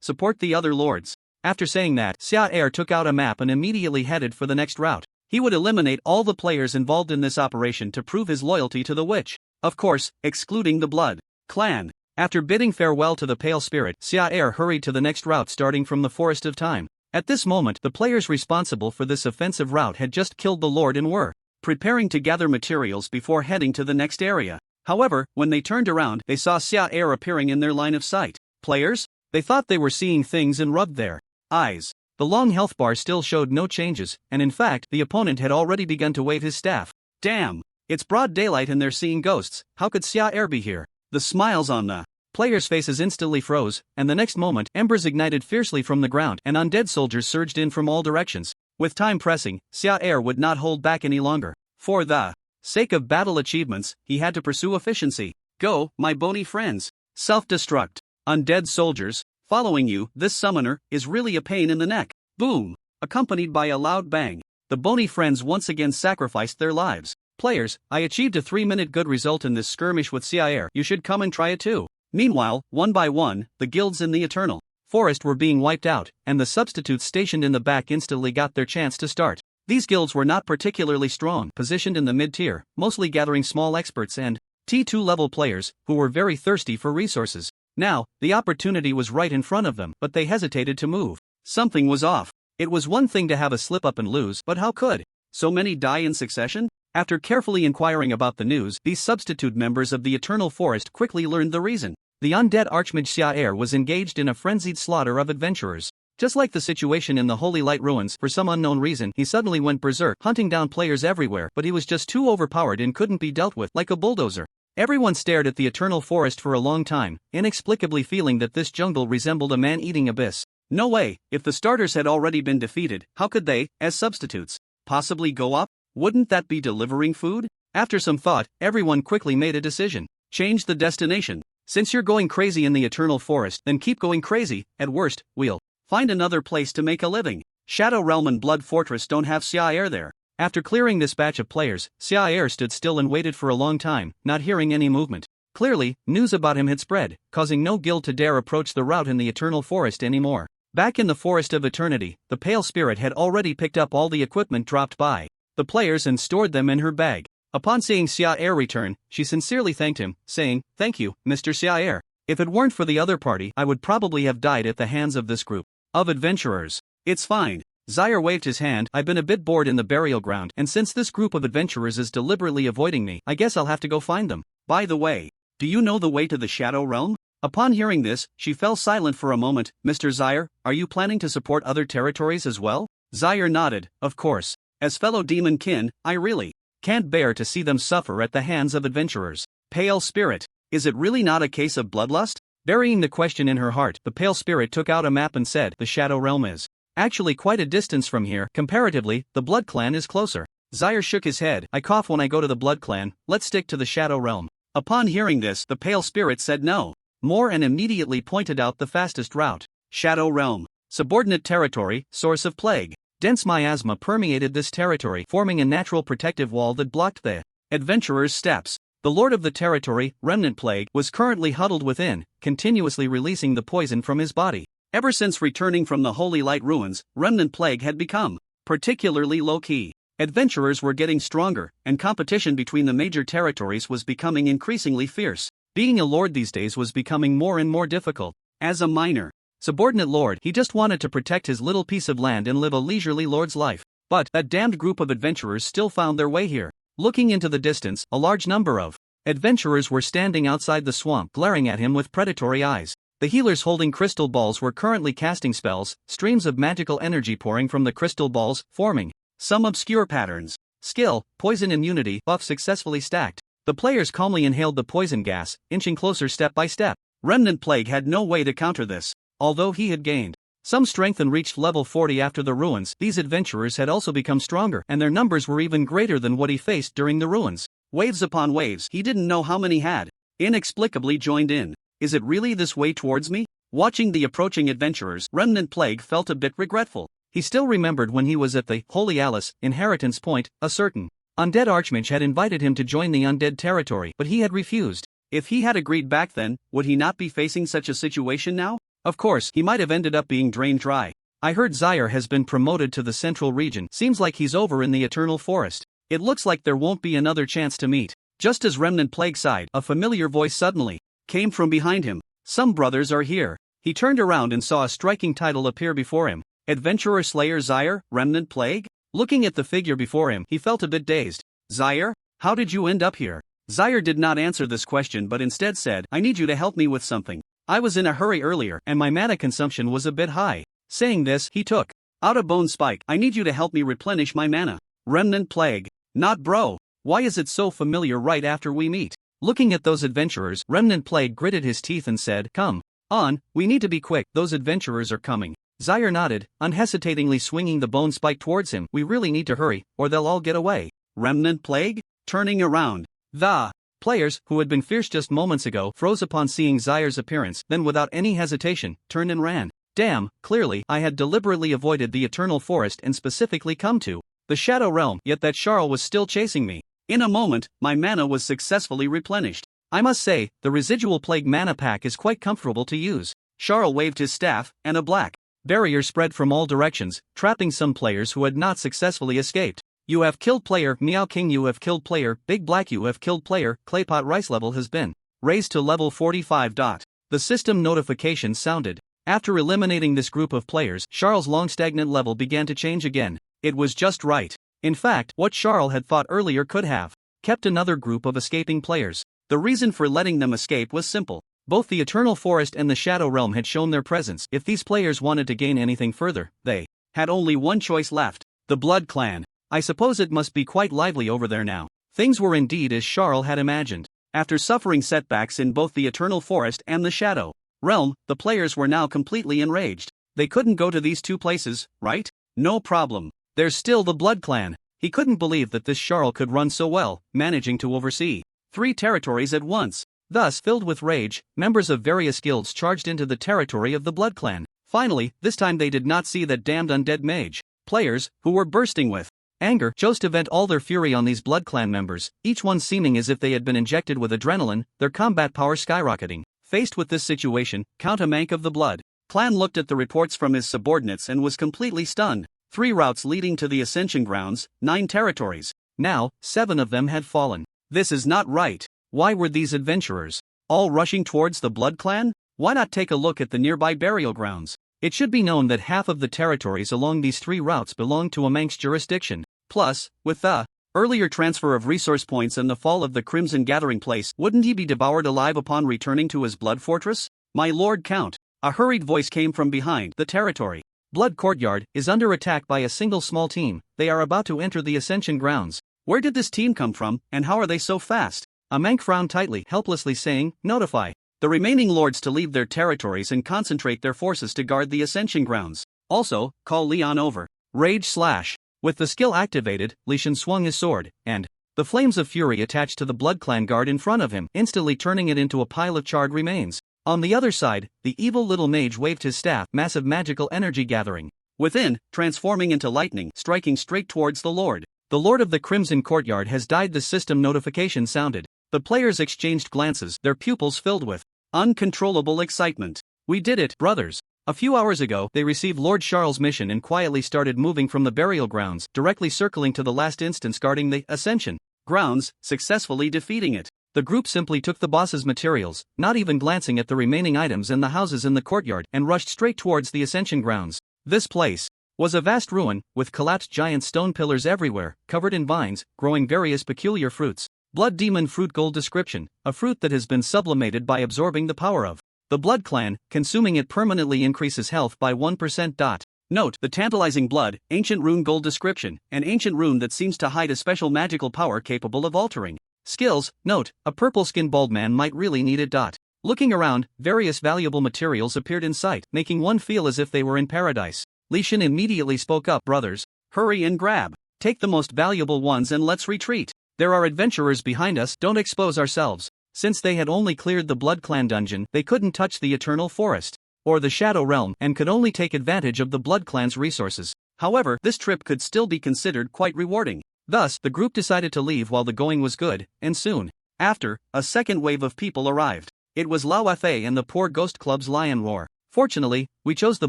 Support the other lords. After saying that, Xia took out a map and immediately headed for the next route. He would eliminate all the players involved in this operation to prove his loyalty to the witch. Of course, excluding the Blood clan. After bidding farewell to the pale spirit, Xia hurried to the next route starting from the Forest of Time. At this moment, the players responsible for this offensive route had just killed the Lord and were preparing to gather materials before heading to the next area. However, when they turned around, they saw Xia appearing in their line of sight. Players? They thought they were seeing things and rubbed their eyes. The long health bar still showed no changes, and in fact, the opponent had already begun to wave his staff. Damn! It's broad daylight and they're seeing ghosts. How could Xia be here? The smiles on the players' faces instantly froze, and the next moment, embers ignited fiercely from the ground, and undead soldiers surged in from all directions. With time pressing, Xia would not hold back any longer. For the sake of battle achievements, he had to pursue efficiency. Go, my bony friends. Self-destruct. Undead soldiers, following you, this summoner is really a pain in the neck. Boom! Accompanied by a loud bang. The bony friends once again sacrificed their lives. Players, I achieved a 3-minute good result in this skirmish with Xia. You should come and try it too. Meanwhile, one by one, the guilds in the Eternal Forest were being wiped out, and the substitutes stationed in the back instantly got their chance to start. These guilds were not particularly strong, positioned in the mid-tier, mostly gathering small experts and T2 level players, who were very thirsty for resources. Now, the opportunity was right in front of them, but they hesitated to move. Something was off. It was one thing to have a slip-up and lose, but how could so many die in succession? After carefully inquiring about the news, these substitute members of the Eternal Forest quickly learned the reason. The undead archmage Xia was engaged in a frenzied slaughter of adventurers. Just like the situation in the Holy Light Ruins, for some unknown reason, he suddenly went berserk, hunting down players everywhere, but he was just too overpowered and couldn't be dealt with, like a bulldozer. Everyone stared at the Eternal Forest for a long time, inexplicably feeling that this jungle resembled a man-eating abyss. No way, if the starters had already been defeated, how could they, as substitutes, possibly go up? Wouldn't that be delivering food? After some thought, everyone quickly made a decision. Change the destination. Since you're going crazy in the Eternal Forest, then keep going crazy. At worst, we'll find another place to make a living. Shadow Realm and Blood Fortress don't have Xia there. After clearing this batch of players, Xia stood still and waited for a long time, not hearing any movement. Clearly, news about him had spread, causing no guild to dare approach the route in the Eternal Forest anymore. Back in the Forest of Eternity, the Pale Spirit had already picked up all the equipment dropped by the players and stored them in her bag. Upon seeing Xia return, she sincerely thanked him, saying, "Thank you, Mr. Xia. If it weren't for the other party, I would probably have died at the hands of this group of adventurers." "It's fine." Xia waved his hand. "I've been a bit bored in the burial ground, and since this group of adventurers is deliberately avoiding me, I guess I'll have to go find them. By the way, do you know the way to the Shadow Realm?" Upon hearing this, she fell silent for a moment. Mr. Zaire, are you planning to support other territories as well? Zaire nodded, of course. As fellow demon kin, I really can't bear to see them suffer at the hands of adventurers. Pale Spirit, is it really not a case of bloodlust? Burying the question in her heart, the Pale Spirit took out a map and said, the Shadow Realm is actually quite a distance from here. Comparatively, the Blood Clan is closer. Zaire shook his head. I cough when I go to the Blood Clan, let's stick to the Shadow Realm. Upon hearing this, the Pale Spirit said no more and immediately pointed out the fastest route. Shadow Realm. Subordinate territory, source of plague. Dense miasma permeated this territory, forming a natural protective wall that blocked the adventurers' steps. The lord of the territory, Remnant Plague, was currently huddled within, continuously releasing the poison from his body. Ever since returning from the Holy Light ruins, Remnant Plague had become particularly low-key. Adventurers were getting stronger, and competition between the major territories was becoming increasingly fierce. Being a lord these days was becoming more and more difficult. As a minor subordinate lord, he just wanted to protect his little piece of land and live a leisurely lord's life. But that damned group of adventurers still found their way here. Looking into the distance, a large number of adventurers were standing outside the swamp, glaring at him with predatory eyes. The healers holding crystal balls were currently casting spells, streams of magical energy pouring from the crystal balls, forming some obscure patterns. Skill, poison immunity, buff successfully stacked. The players calmly inhaled the poison gas, inching closer step by step. Remnant Plague had no way to counter this. Although he had gained some strength and reached level 40 after the ruins, these adventurers had also become stronger, and their numbers were even greater than what he faced during the ruins. Waves upon waves, he didn't know how many had inexplicably joined in. Is it really this way towards me? Watching the approaching adventurers, Remnant Plague felt a bit regretful. He still remembered when he was at the Holy Alice Inheritance Point, a certain Undead Archmage had invited him to join the Undead territory, but he had refused. If he had agreed back then, would he not be facing such a situation now? Of course, he might have ended up being drained dry. I heard Zaire has been promoted to the central region. Seems like he's over in the Eternal Forest. It looks like there won't be another chance to meet. Just as Remnant Plague sighed, a familiar voice suddenly came from behind him. Some brothers are here. He turned around and saw a striking title appear before him. Adventurer Slayer Zaire, Remnant Plague? Looking at the figure before him, he felt a bit dazed. Zaire, how did you end up here? Zaire did not answer this question but instead said, I need you to help me with something. I was in a hurry earlier and my mana consumption was a bit high. Saying this, he took out a bone spike. I need you to help me replenish my mana. Remnant Plague. Not bro. Why is it so familiar right after we meet? Looking at those adventurers, Remnant Plague gritted his teeth and said, come on, we need to be quick, those adventurers are coming. Zaire nodded, unhesitatingly swinging the bone spike towards him. We really need to hurry, or they'll all get away. Remnant Plague? Turning around. The players, who had been fierce just moments ago, froze upon seeing Zaire's appearance, then without any hesitation, turned and ran. Damn, clearly, I had deliberately avoided the Eternal Forest and specifically come to the Shadow Realm, yet that Charl was still chasing me. In a moment, my mana was successfully replenished. I must say, the residual plague mana pack is quite comfortable to use. Charl waved his staff, and a black barrier spread from all directions, trapping some players who had not successfully escaped. You have killed player, Meow King you have killed player, Big Black you have killed player, Claypot Rice level has been raised to level 45. The system notification sounded. After eliminating this group of players, Charles' long stagnant level began to change again. It was just right. In fact, what Charles had thought earlier could have kept another group of escaping players. The reason for letting them escape was simple. Both the Eternal Forest and the Shadow Realm had shown their presence. If these players wanted to gain anything further, they had only one choice left. The Blood Clan. I suppose it must be quite lively over there now. Things were indeed as Charles had imagined. After suffering setbacks in both the Eternal Forest and the Shadow Realm, the players were now completely enraged. They couldn't go to these two places, right? No problem. There's still the Blood Clan. He couldn't believe that this Charles could run so well, managing to oversee 3 territories at once. Thus, filled with rage, members of various guilds charged into the territory of the Blood Clan. Finally, this time they did not see that damned undead mage. Players, who were bursting with anger, chose to vent all their fury on these Blood Clan members, each one seeming as if they had been injected with adrenaline, their combat power skyrocketing. Faced with this situation, Count Amank of the Blood Clan looked at the reports from his subordinates and was completely stunned. 3 routes leading to the Ascension Grounds, 9 territories. Now, 7 of them had fallen. This is not right. Why were these adventurers all rushing towards the Blood Clan? Why not take a look at the nearby burial grounds? It should be known that half of the territories along these 3 routes belong to Amank's jurisdiction. Plus, with the earlier transfer of resource points and the fall of the Crimson Gathering Place, wouldn't he be devoured alive upon returning to his blood fortress? My Lord Count. A hurried voice came from behind the territory. Blood Courtyard is under attack by a single small team. They are about to enter the Ascension grounds. Where did this team come from, and how are they so fast? A Mank frowned tightly, helplessly saying, notify the remaining lords to leave their territories and concentrate their forces to guard the Ascension grounds. Also, call Leon over. Rage Slash. With the skill activated, Leysan swung his sword, and the flames of fury attached to the Blood Clan guard in front of him, instantly turning it into a pile of charred remains. On the other side, the evil little mage waved his staff, massive magical energy gathering within, transforming into lightning, striking straight towards the Lord. The Lord of the Crimson Courtyard has died. The system notification sounded. The players exchanged glances, their pupils filled with uncontrollable excitement. We did it, brothers. A few hours ago, they received Lord Charles' mission and quietly started moving from the burial grounds, directly circling to the last instance guarding the Ascension grounds, successfully defeating it. The group simply took the boss's materials, not even glancing at the remaining items and the houses in the courtyard, and rushed straight towards the Ascension grounds. This place was a vast ruin, with collapsed giant stone pillars everywhere, covered in vines, growing various peculiar fruits. Blood Demon Fruit Gold description: a fruit that has been sublimated by absorbing the power of the Blood Clan. Consuming it permanently increases health by 1%. Note: the tantalizing blood, ancient rune gold description: an ancient rune that seems to hide a special magical power capable of altering skills. Note: a purple-skinned bald man might really need it. Looking around, various valuable materials appeared in sight, making one feel as if they were in paradise. Leysan immediately spoke up, brothers, hurry and grab. Take the most valuable ones and let's retreat. There are adventurers behind us, don't expose ourselves. Since they had only cleared the Blood Clan dungeon, they couldn't touch the Eternal Forest or the Shadow Realm, and could only take advantage of the Blood Clan's resources. However, this trip could still be considered quite rewarding. Thus, the group decided to leave while the going was good, and soon after, a second wave of people arrived. It was Lv.30 and the Poor Ghost Club's Lion Roar. Fortunately, we chose the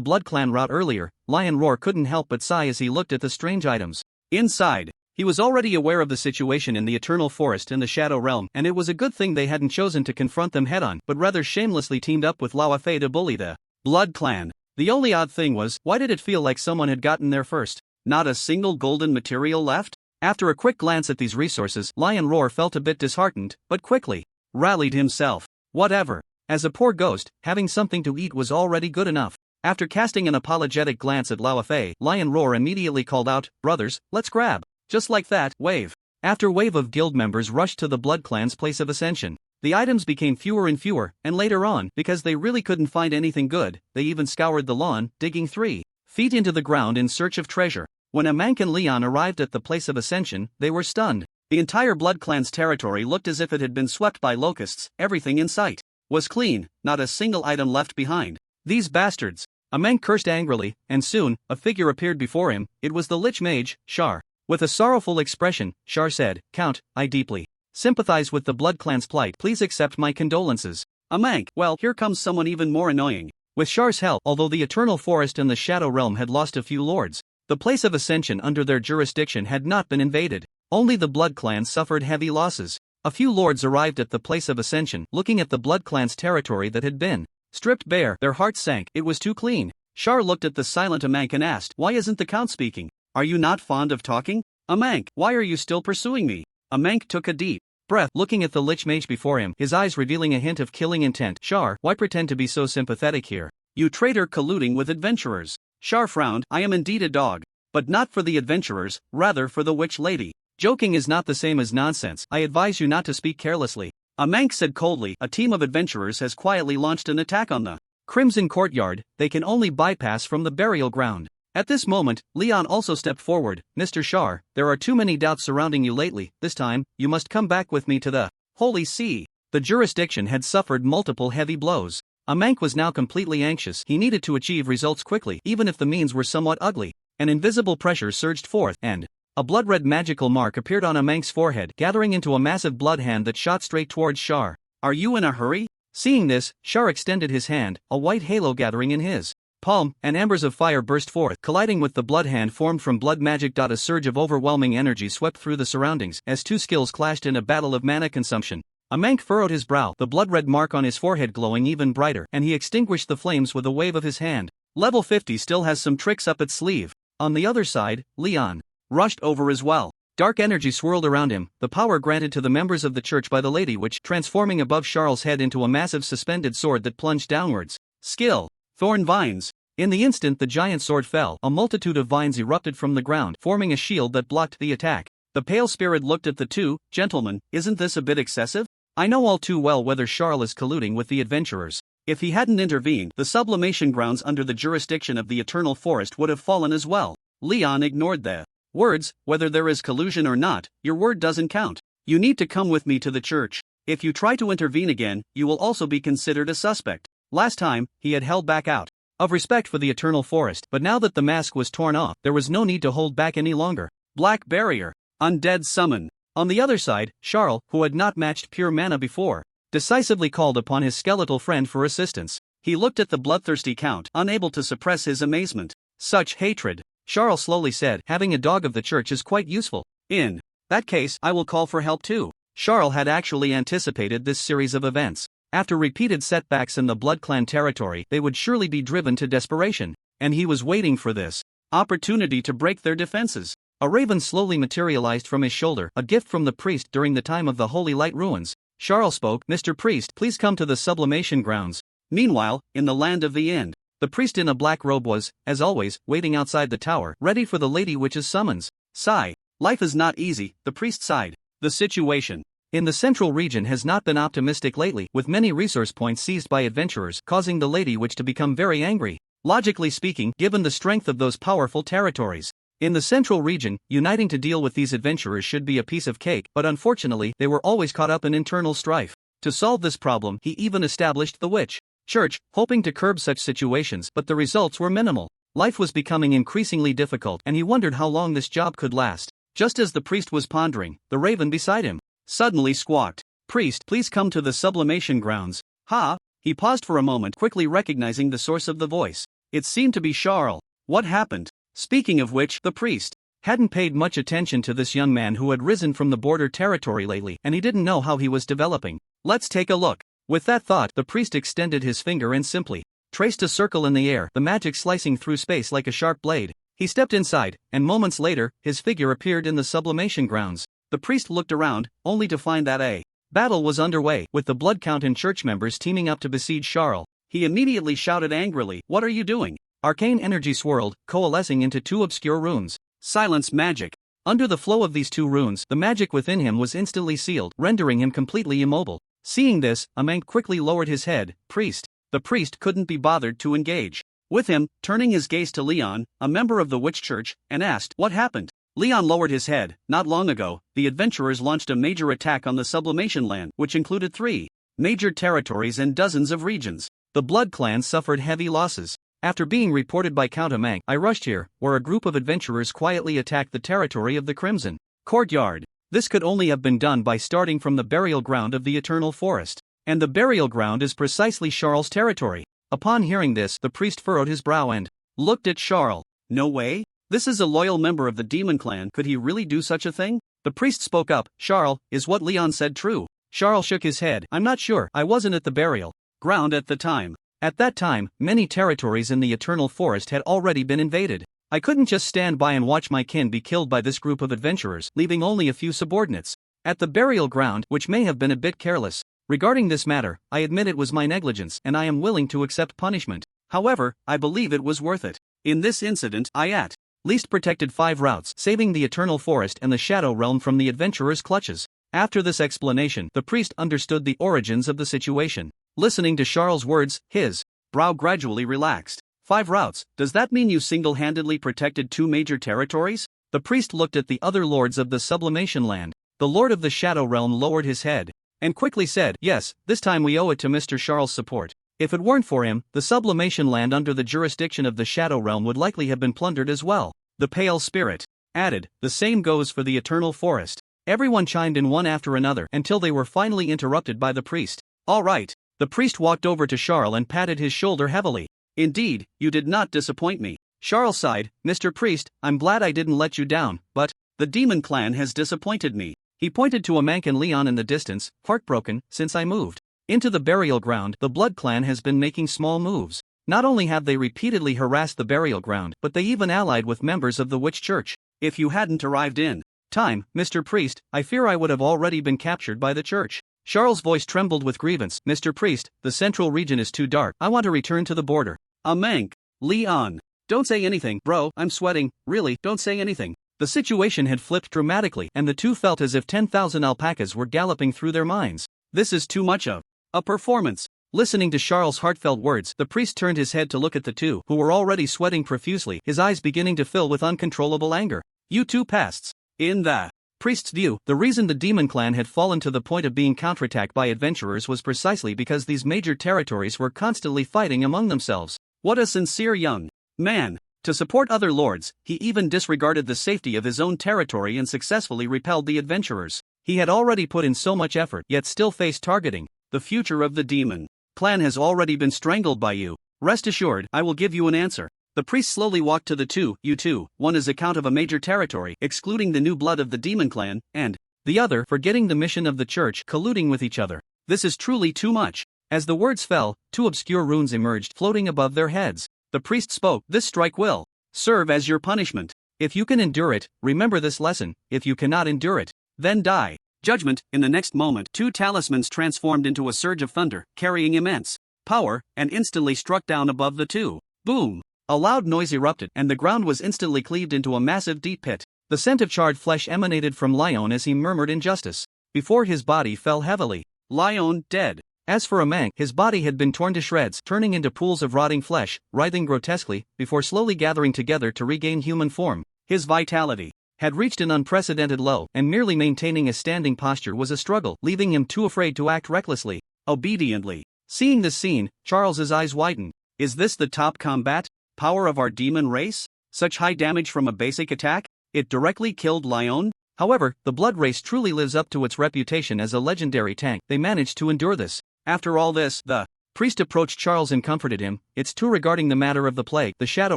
Blood Clan route earlier. Lion Roar couldn't help but sigh as he looked at the strange items inside. He was already aware of the situation in the Eternal Forest and the Shadow Realm, and it was a good thing they hadn't chosen to confront them head-on, but rather shamelessly teamed up with Lv.30 to bully the Blood Clan. The only odd thing was, why did it feel like someone had gotten there first? Not a single golden material left? After a quick glance at these resources, Lion Roar felt a bit disheartened, but quickly rallied himself. Whatever. As a poor ghost, having something to eat was already good enough. After casting an apologetic glance at Lv.30, Lion Roar immediately called out, brothers, let's grab. Just like that, wave after wave of guild members rushed to the Blood Clan's place of ascension. The items became fewer and fewer, and later on, because they really couldn't find anything good, they even scoured the lawn, digging 3 feet into the ground in search of treasure. When Amank and Leon arrived at the place of ascension, they were stunned. The entire Blood Clan's territory looked as if it had been swept by locusts. Everything in sight was clean, not a single item left behind. These bastards! Amank cursed angrily, and soon, a figure appeared before him. It was the Lich Mage, Shar. With a sorrowful expression, Shar said, Count, I deeply sympathize with the Blood Clan's plight. Please accept my condolences. Amank, well, here comes someone even more annoying. With Shar's help, although the Eternal Forest and the Shadow Realm had lost a few lords, the place of ascension under their jurisdiction had not been invaded. Only the Blood Clan suffered heavy losses. A few lords arrived at the place of ascension, looking at the Blood Clan's territory that had been stripped bare. Their hearts sank. It was too clean. Shar looked at the silent Amank and asked, why isn't the Count speaking? Are you not fond of talking? Amank, why are you still pursuing me? Amank took a deep breath, looking at the Lich Mage before him, his eyes revealing a hint of killing intent. Shar, why pretend to be so sympathetic here? You traitor, colluding with adventurers. Shar frowned. I am indeed a dog. But not for the adventurers, rather for the witch lady. Joking is not the same as nonsense. I advise you not to speak carelessly. Amank said coldly, a team of adventurers has quietly launched an attack on the Crimson Courtyard. They can only bypass from the burial ground. At this moment, Leon also stepped forward. Mr. Shar, there are too many doubts surrounding you lately. This time, you must come back with me to the Holy See. The jurisdiction had suffered multiple heavy blows. Amank was now completely anxious. He needed to achieve results quickly, even if the means were somewhat ugly. An invisible pressure surged forth, and a blood-red magical mark appeared on Amank's forehead, gathering into a massive blood hand that shot straight towards Shar. Are you in a hurry? Seeing this, Shar extended his hand, a white halo gathering in his palm, and ambers of fire burst forth, colliding with the blood hand formed from blood magic. A surge of overwhelming energy swept through the surroundings, as two skills clashed in a battle of mana consumption. Amank furrowed his brow, the blood-red mark on his forehead glowing even brighter, and he extinguished the flames with a wave of his hand. Level 50 still has some tricks up its sleeve. On the other side, Leon rushed over as well. Dark energy swirled around him, the power granted to the members of the church by the Lady Witch transforming above Charles' head into a massive suspended sword that plunged downwards. Skill. Thorn vines. In the instant the giant sword fell, a multitude of vines erupted from the ground, forming a shield that blocked the attack. The pale spirit looked at the two. Gentlemen, isn't this a bit excessive? I know all too well whether Charles is colluding with the adventurers. If he hadn't intervened, the sublimation grounds under the jurisdiction of the Eternal Forest would have fallen as well. Leon ignored the words. Whether there is collusion or not, your word doesn't count. You need to come with me to the church. If you try to intervene again, you will also be considered a suspect. Last time, he had held back out of respect for the Eternal Forest, but now that the mask was torn off, there was no need to hold back any longer. Black Barrier. Undead Summon. On the other side, Charles, who had not matched pure mana before, decisively called upon his skeletal friend for assistance. He looked at the bloodthirsty count, unable to suppress his amazement. Such hatred. Charles slowly said, having a dog of the church is quite useful. In that case, I will call for help too. Charles had actually anticipated this series of events. After repeated setbacks in the Blood Clan territory, they would surely be driven to desperation, and he was waiting for this opportunity to break their defenses. A raven slowly materialized from his shoulder, a gift from the priest during the time of the Holy Light Ruins. Charles spoke, Mr. Priest, please come to the sublimation grounds. Meanwhile, in the land of the end, the priest in a black robe was, as always, waiting outside the tower, ready for the Lady Witch's summons. Sigh. Life is not easy, the priest sighed. The situation in the central region has not been optimistic lately, with many resource points seized by adventurers, causing the Lady Witch to become very angry. Logically speaking, given the strength of those powerful territories in the central region, uniting to deal with these adventurers should be a piece of cake, but unfortunately, they were always caught up in internal strife. To solve this problem, he even established the Witch Church, hoping to curb such situations, but the results were minimal. Life was becoming increasingly difficult, and he wondered how long this job could last. Just as the priest was pondering, the raven beside him suddenly squawked, Priest, please come to the sublimation grounds. Ha! He paused for a moment, quickly recognizing the source of the voice. It seemed to be Charles. What happened? Speaking of which, the priest hadn't paid much attention to this young man who had risen from the border territory lately, and he didn't know how he was developing. Let's take a look. With that thought, the priest extended his finger and simply traced a circle in the air, the magic slicing through space like a sharp blade. He stepped inside, and moments later, his figure appeared in the sublimation grounds. The priest looked around, only to find that a battle was underway, with the blood count and church members teaming up to besiege Charles. He immediately shouted angrily, What are you doing? Arcane energy swirled, coalescing into two obscure runes. Silence magic. Under the flow of these two runes, the magic within him was instantly sealed, rendering him completely immobile. Seeing this, Amang quickly lowered his head. Priest. The priest couldn't be bothered to engage with him, turning his gaze to Leon, a member of the Witch Church, and asked, What happened? Leon lowered his head. Not long ago, the adventurers launched a major attack on the sublimation land, which included 3 major territories and dozens of regions. The Blood Clan suffered heavy losses. After being reported by Count Amang, I rushed here, where a group of adventurers quietly attacked the territory of the Crimson Courtyard. This could only have been done by starting from the burial ground of the Eternal Forest. And the burial ground is precisely Charles' territory. Upon hearing this, the priest furrowed his brow and looked at Charles. No way? This is a loyal member of the Demon Clan, could he really do such a thing? The priest spoke up, Charles, is what Leon said true? Charles shook his head, I'm not sure, I wasn't at the burial ground at the time. At that time, many territories in the Eternal Forest had already been invaded. I couldn't just stand by and watch my kin be killed by this group of adventurers, leaving only a few subordinates at the burial ground, which may have been a bit careless. Regarding this matter, I admit it was my negligence, and I am willing to accept punishment. However, I believe it was worth it. In this incident, I at least protected 5 routes, saving the Eternal Forest and the Shadow Realm from the adventurers' clutches. After this explanation, the priest understood the origins of the situation. Listening to Charles' words, his brow gradually relaxed. 5 routes, does that mean you single-handedly protected 2 major territories? The priest looked at the other lords of the sublimation land. The Lord of the Shadow Realm lowered his head and quickly said, Yes, this time we owe it to Mr. Charles' support. If it weren't for him, the sublimation land under the jurisdiction of the Shadow Realm would likely have been plundered as well. The Pale Spirit added, The same goes for the Eternal Forest. Everyone chimed in one after another until they were finally interrupted by the priest. All right. The priest walked over to Charles and patted his shoulder heavily. Indeed, you did not disappoint me. Charles sighed, Mr. Priest, I'm glad I didn't let you down, but the Demon Clan has disappointed me. He pointed to Amang and Leon in the distance, heartbroken. Since I moved into the burial ground, the Blood Clan has been making small moves. Not only have they repeatedly harassed the burial ground, but they even allied with members of the Witch Church. If you hadn't arrived in Time, Mr. Priest, I fear I would have already been captured by the church. Charles' voice trembled with grievance. Mr. Priest, the central region is too dark. I want to return to the border. Mank. Leon. Don't say anything, bro, I'm sweating, really, don't say anything. The situation had flipped dramatically, and the two felt as if 10,000 alpacas were galloping through their minds. This is too much of a performance. Listening to Charles' heartfelt words, the priest turned his head to look at the two, who were already sweating profusely, his eyes beginning to fill with uncontrollable anger. You two pests. In the priest's view, the reason the demon clan had fallen to the point of being counterattacked by adventurers was precisely because these major territories were constantly fighting among themselves. What a sincere young man. To support other lords, he even disregarded the safety of his own territory and successfully repelled the adventurers. He had already put in so much effort, yet still faced targeting. The future of the demon clan has already been strangled by you. Rest assured, I will give you an answer. The priest slowly walked to the two, you two, one is account of a major territory, excluding the new blood of the demon clan, and the other, forgetting the mission of the church, colluding with each other. This is truly too much. As the words fell, two obscure runes emerged, floating above their heads. The priest spoke, this strike will serve as your punishment. If you can endure it, remember this lesson. If you cannot endure it, then die. Judgment. In the next moment, two talismans transformed into a surge of thunder, carrying immense power, and instantly struck down above the two. Boom! A loud noise erupted, and the ground was instantly cleaved into a massive deep pit. The scent of charred flesh emanated from Leysan as he murmured injustice. Before his body fell heavily. Leysan, dead. As for Mank, his body had been torn to shreds, turning into pools of rotting flesh, writhing grotesquely, before slowly gathering together to regain human form. His vitality had reached an unprecedented low, and merely maintaining a standing posture was a struggle, leaving him too afraid to act recklessly. Obediently. Seeing this scene, Charles's eyes widened. Is this the top combat power of our demon race? Such high damage from a basic attack? It directly killed Leysan? However, the blood race truly lives up to its reputation as a legendary tank. They managed to endure this. After all this, the priest approached Charles and comforted him. It's true regarding the matter of the plague, the Shadow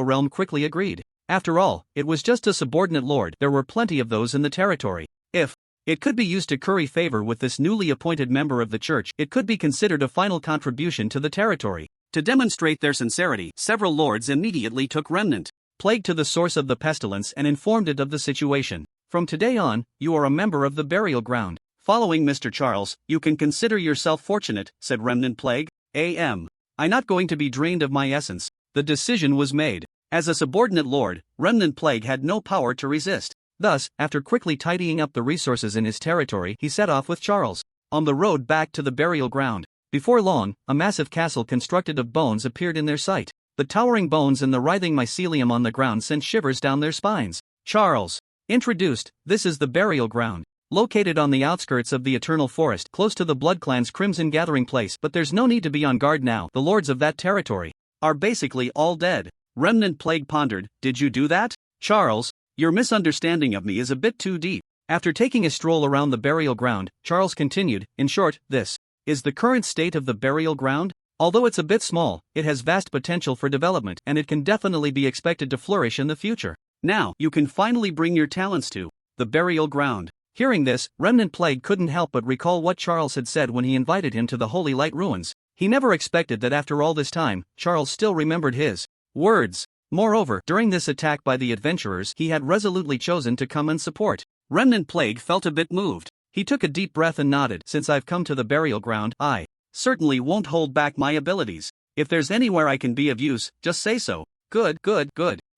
Realm quickly agreed. After all, it was just a subordinate lord. There were plenty of those in the territory. If it could be used to curry favor with this newly appointed member of the church, it could be considered a final contribution to the territory. To demonstrate their sincerity, several lords immediately took remnant plague to the source of the pestilence and informed it of the situation. From today on, you are a member of the burial ground. Following Mr. Charles, you can consider yourself fortunate, said Remnant Plague. I'm not going to be drained of my essence. The decision was made. As a subordinate lord, Remnant Plague had no power to resist. Thus, after quickly tidying up the resources in his territory, he set off with Charles on the road back to the burial ground. Before long, a massive castle constructed of bones appeared in their sight. The towering bones and the writhing mycelium on the ground sent shivers down their spines. Charles introduced, this is the burial ground. Located on the outskirts of the Eternal Forest, close to the Blood Clan's Crimson Gathering Place, but there's no need to be on guard now. The lords of that territory are basically all dead. Remnant Plague pondered, did you do that? Charles, your misunderstanding of me is a bit too deep. After taking a stroll around the burial ground, Charles continued, in short, this is the current state of the burial ground. Although it's a bit small, it has vast potential for development and it can definitely be expected to flourish in the future. Now, you can finally bring your talents to the burial ground. Hearing this, Remnant Plague couldn't help but recall what Charles had said when he invited him to the Holy Light Ruins. He never expected that after all this time, Charles still remembered his words. Moreover, during this attack by the adventurers, he had resolutely chosen to come and support. Remnant Plague felt a bit moved. He took a deep breath and nodded. Since I've come to the burial ground, I certainly won't hold back my abilities. If there's anywhere I can be of use, just say so. Good.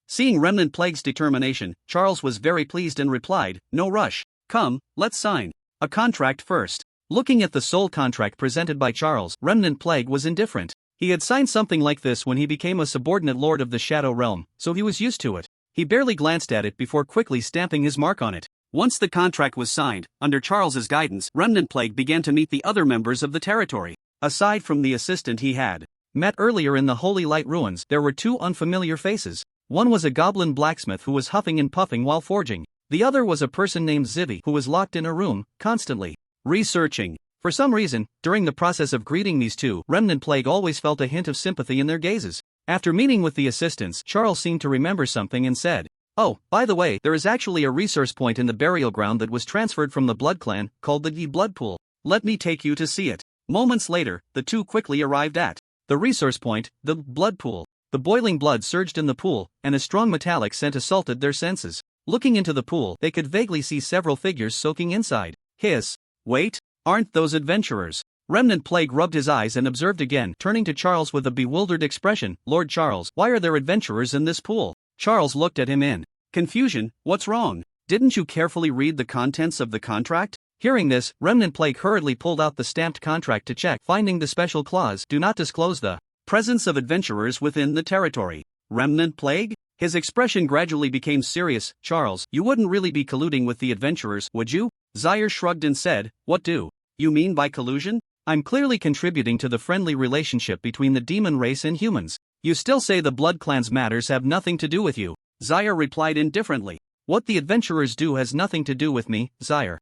Seeing Remnant Plague's determination, Charles was very pleased and replied, no rush. Come, let's sign a contract first. Looking at the soul contract presented by Charles, Remnant Plague was indifferent. He had signed something like this when he became a subordinate lord of the Shadow Realm, so he was used to it. He barely glanced at it before quickly stamping his mark on it. Once the contract was signed, under Charles's guidance, Remnant Plague began to meet the other members of the territory. Aside from the assistant he had met earlier in the Holy Light Ruins, there were two unfamiliar faces. One was a goblin blacksmith who was huffing and puffing while forging. The other was a person named Zivy who was locked in a room, constantly researching. For some reason, during the process of greeting these two, Remnant Plague always felt a hint of sympathy in their gazes. After meeting with the assistants, Charles seemed to remember something and said, oh, by the way, there is actually a resource point in the burial ground that was transferred from the Blood Clan, called the Blood Pool. Let me take you to see it. Moments later, the two quickly arrived at the resource point, the Blood Pool. The boiling blood surged in the pool, and a strong metallic scent assaulted their senses. Looking into the pool, they could vaguely see several figures soaking inside. Hiss. Wait, aren't those adventurers? Remnant Plague rubbed his eyes and observed again, turning to Charles with a bewildered expression. Lord Charles, why are there adventurers in this pool? Charles looked at him in confusion. What's wrong? Didn't you carefully read the contents of the contract? Hearing this, Remnant Plague hurriedly pulled out the stamped contract to check, finding the special clause, do not disclose the presence of adventurers within the territory. Remnant Plague? His expression gradually became serious. Charles, you wouldn't really be colluding with the adventurers, would you? Zaire shrugged and said, what do you mean by collusion? I'm clearly contributing to the friendly relationship between the demon race and humans. You still say the Blood Clan's matters have nothing to do with you. Zaire replied indifferently. What the adventurers do has nothing to do with me, Zaire.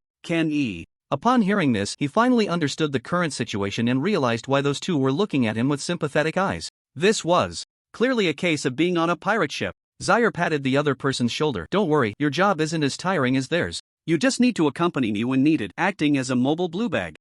Upon hearing this, he finally understood the current situation and realized why those two were looking at him with sympathetic eyes. This was clearly a case of being on a pirate ship. Zaire patted the other person's shoulder. Don't worry, your job isn't as tiring as theirs. You just need to accompany me when needed, acting as a mobile blue bag.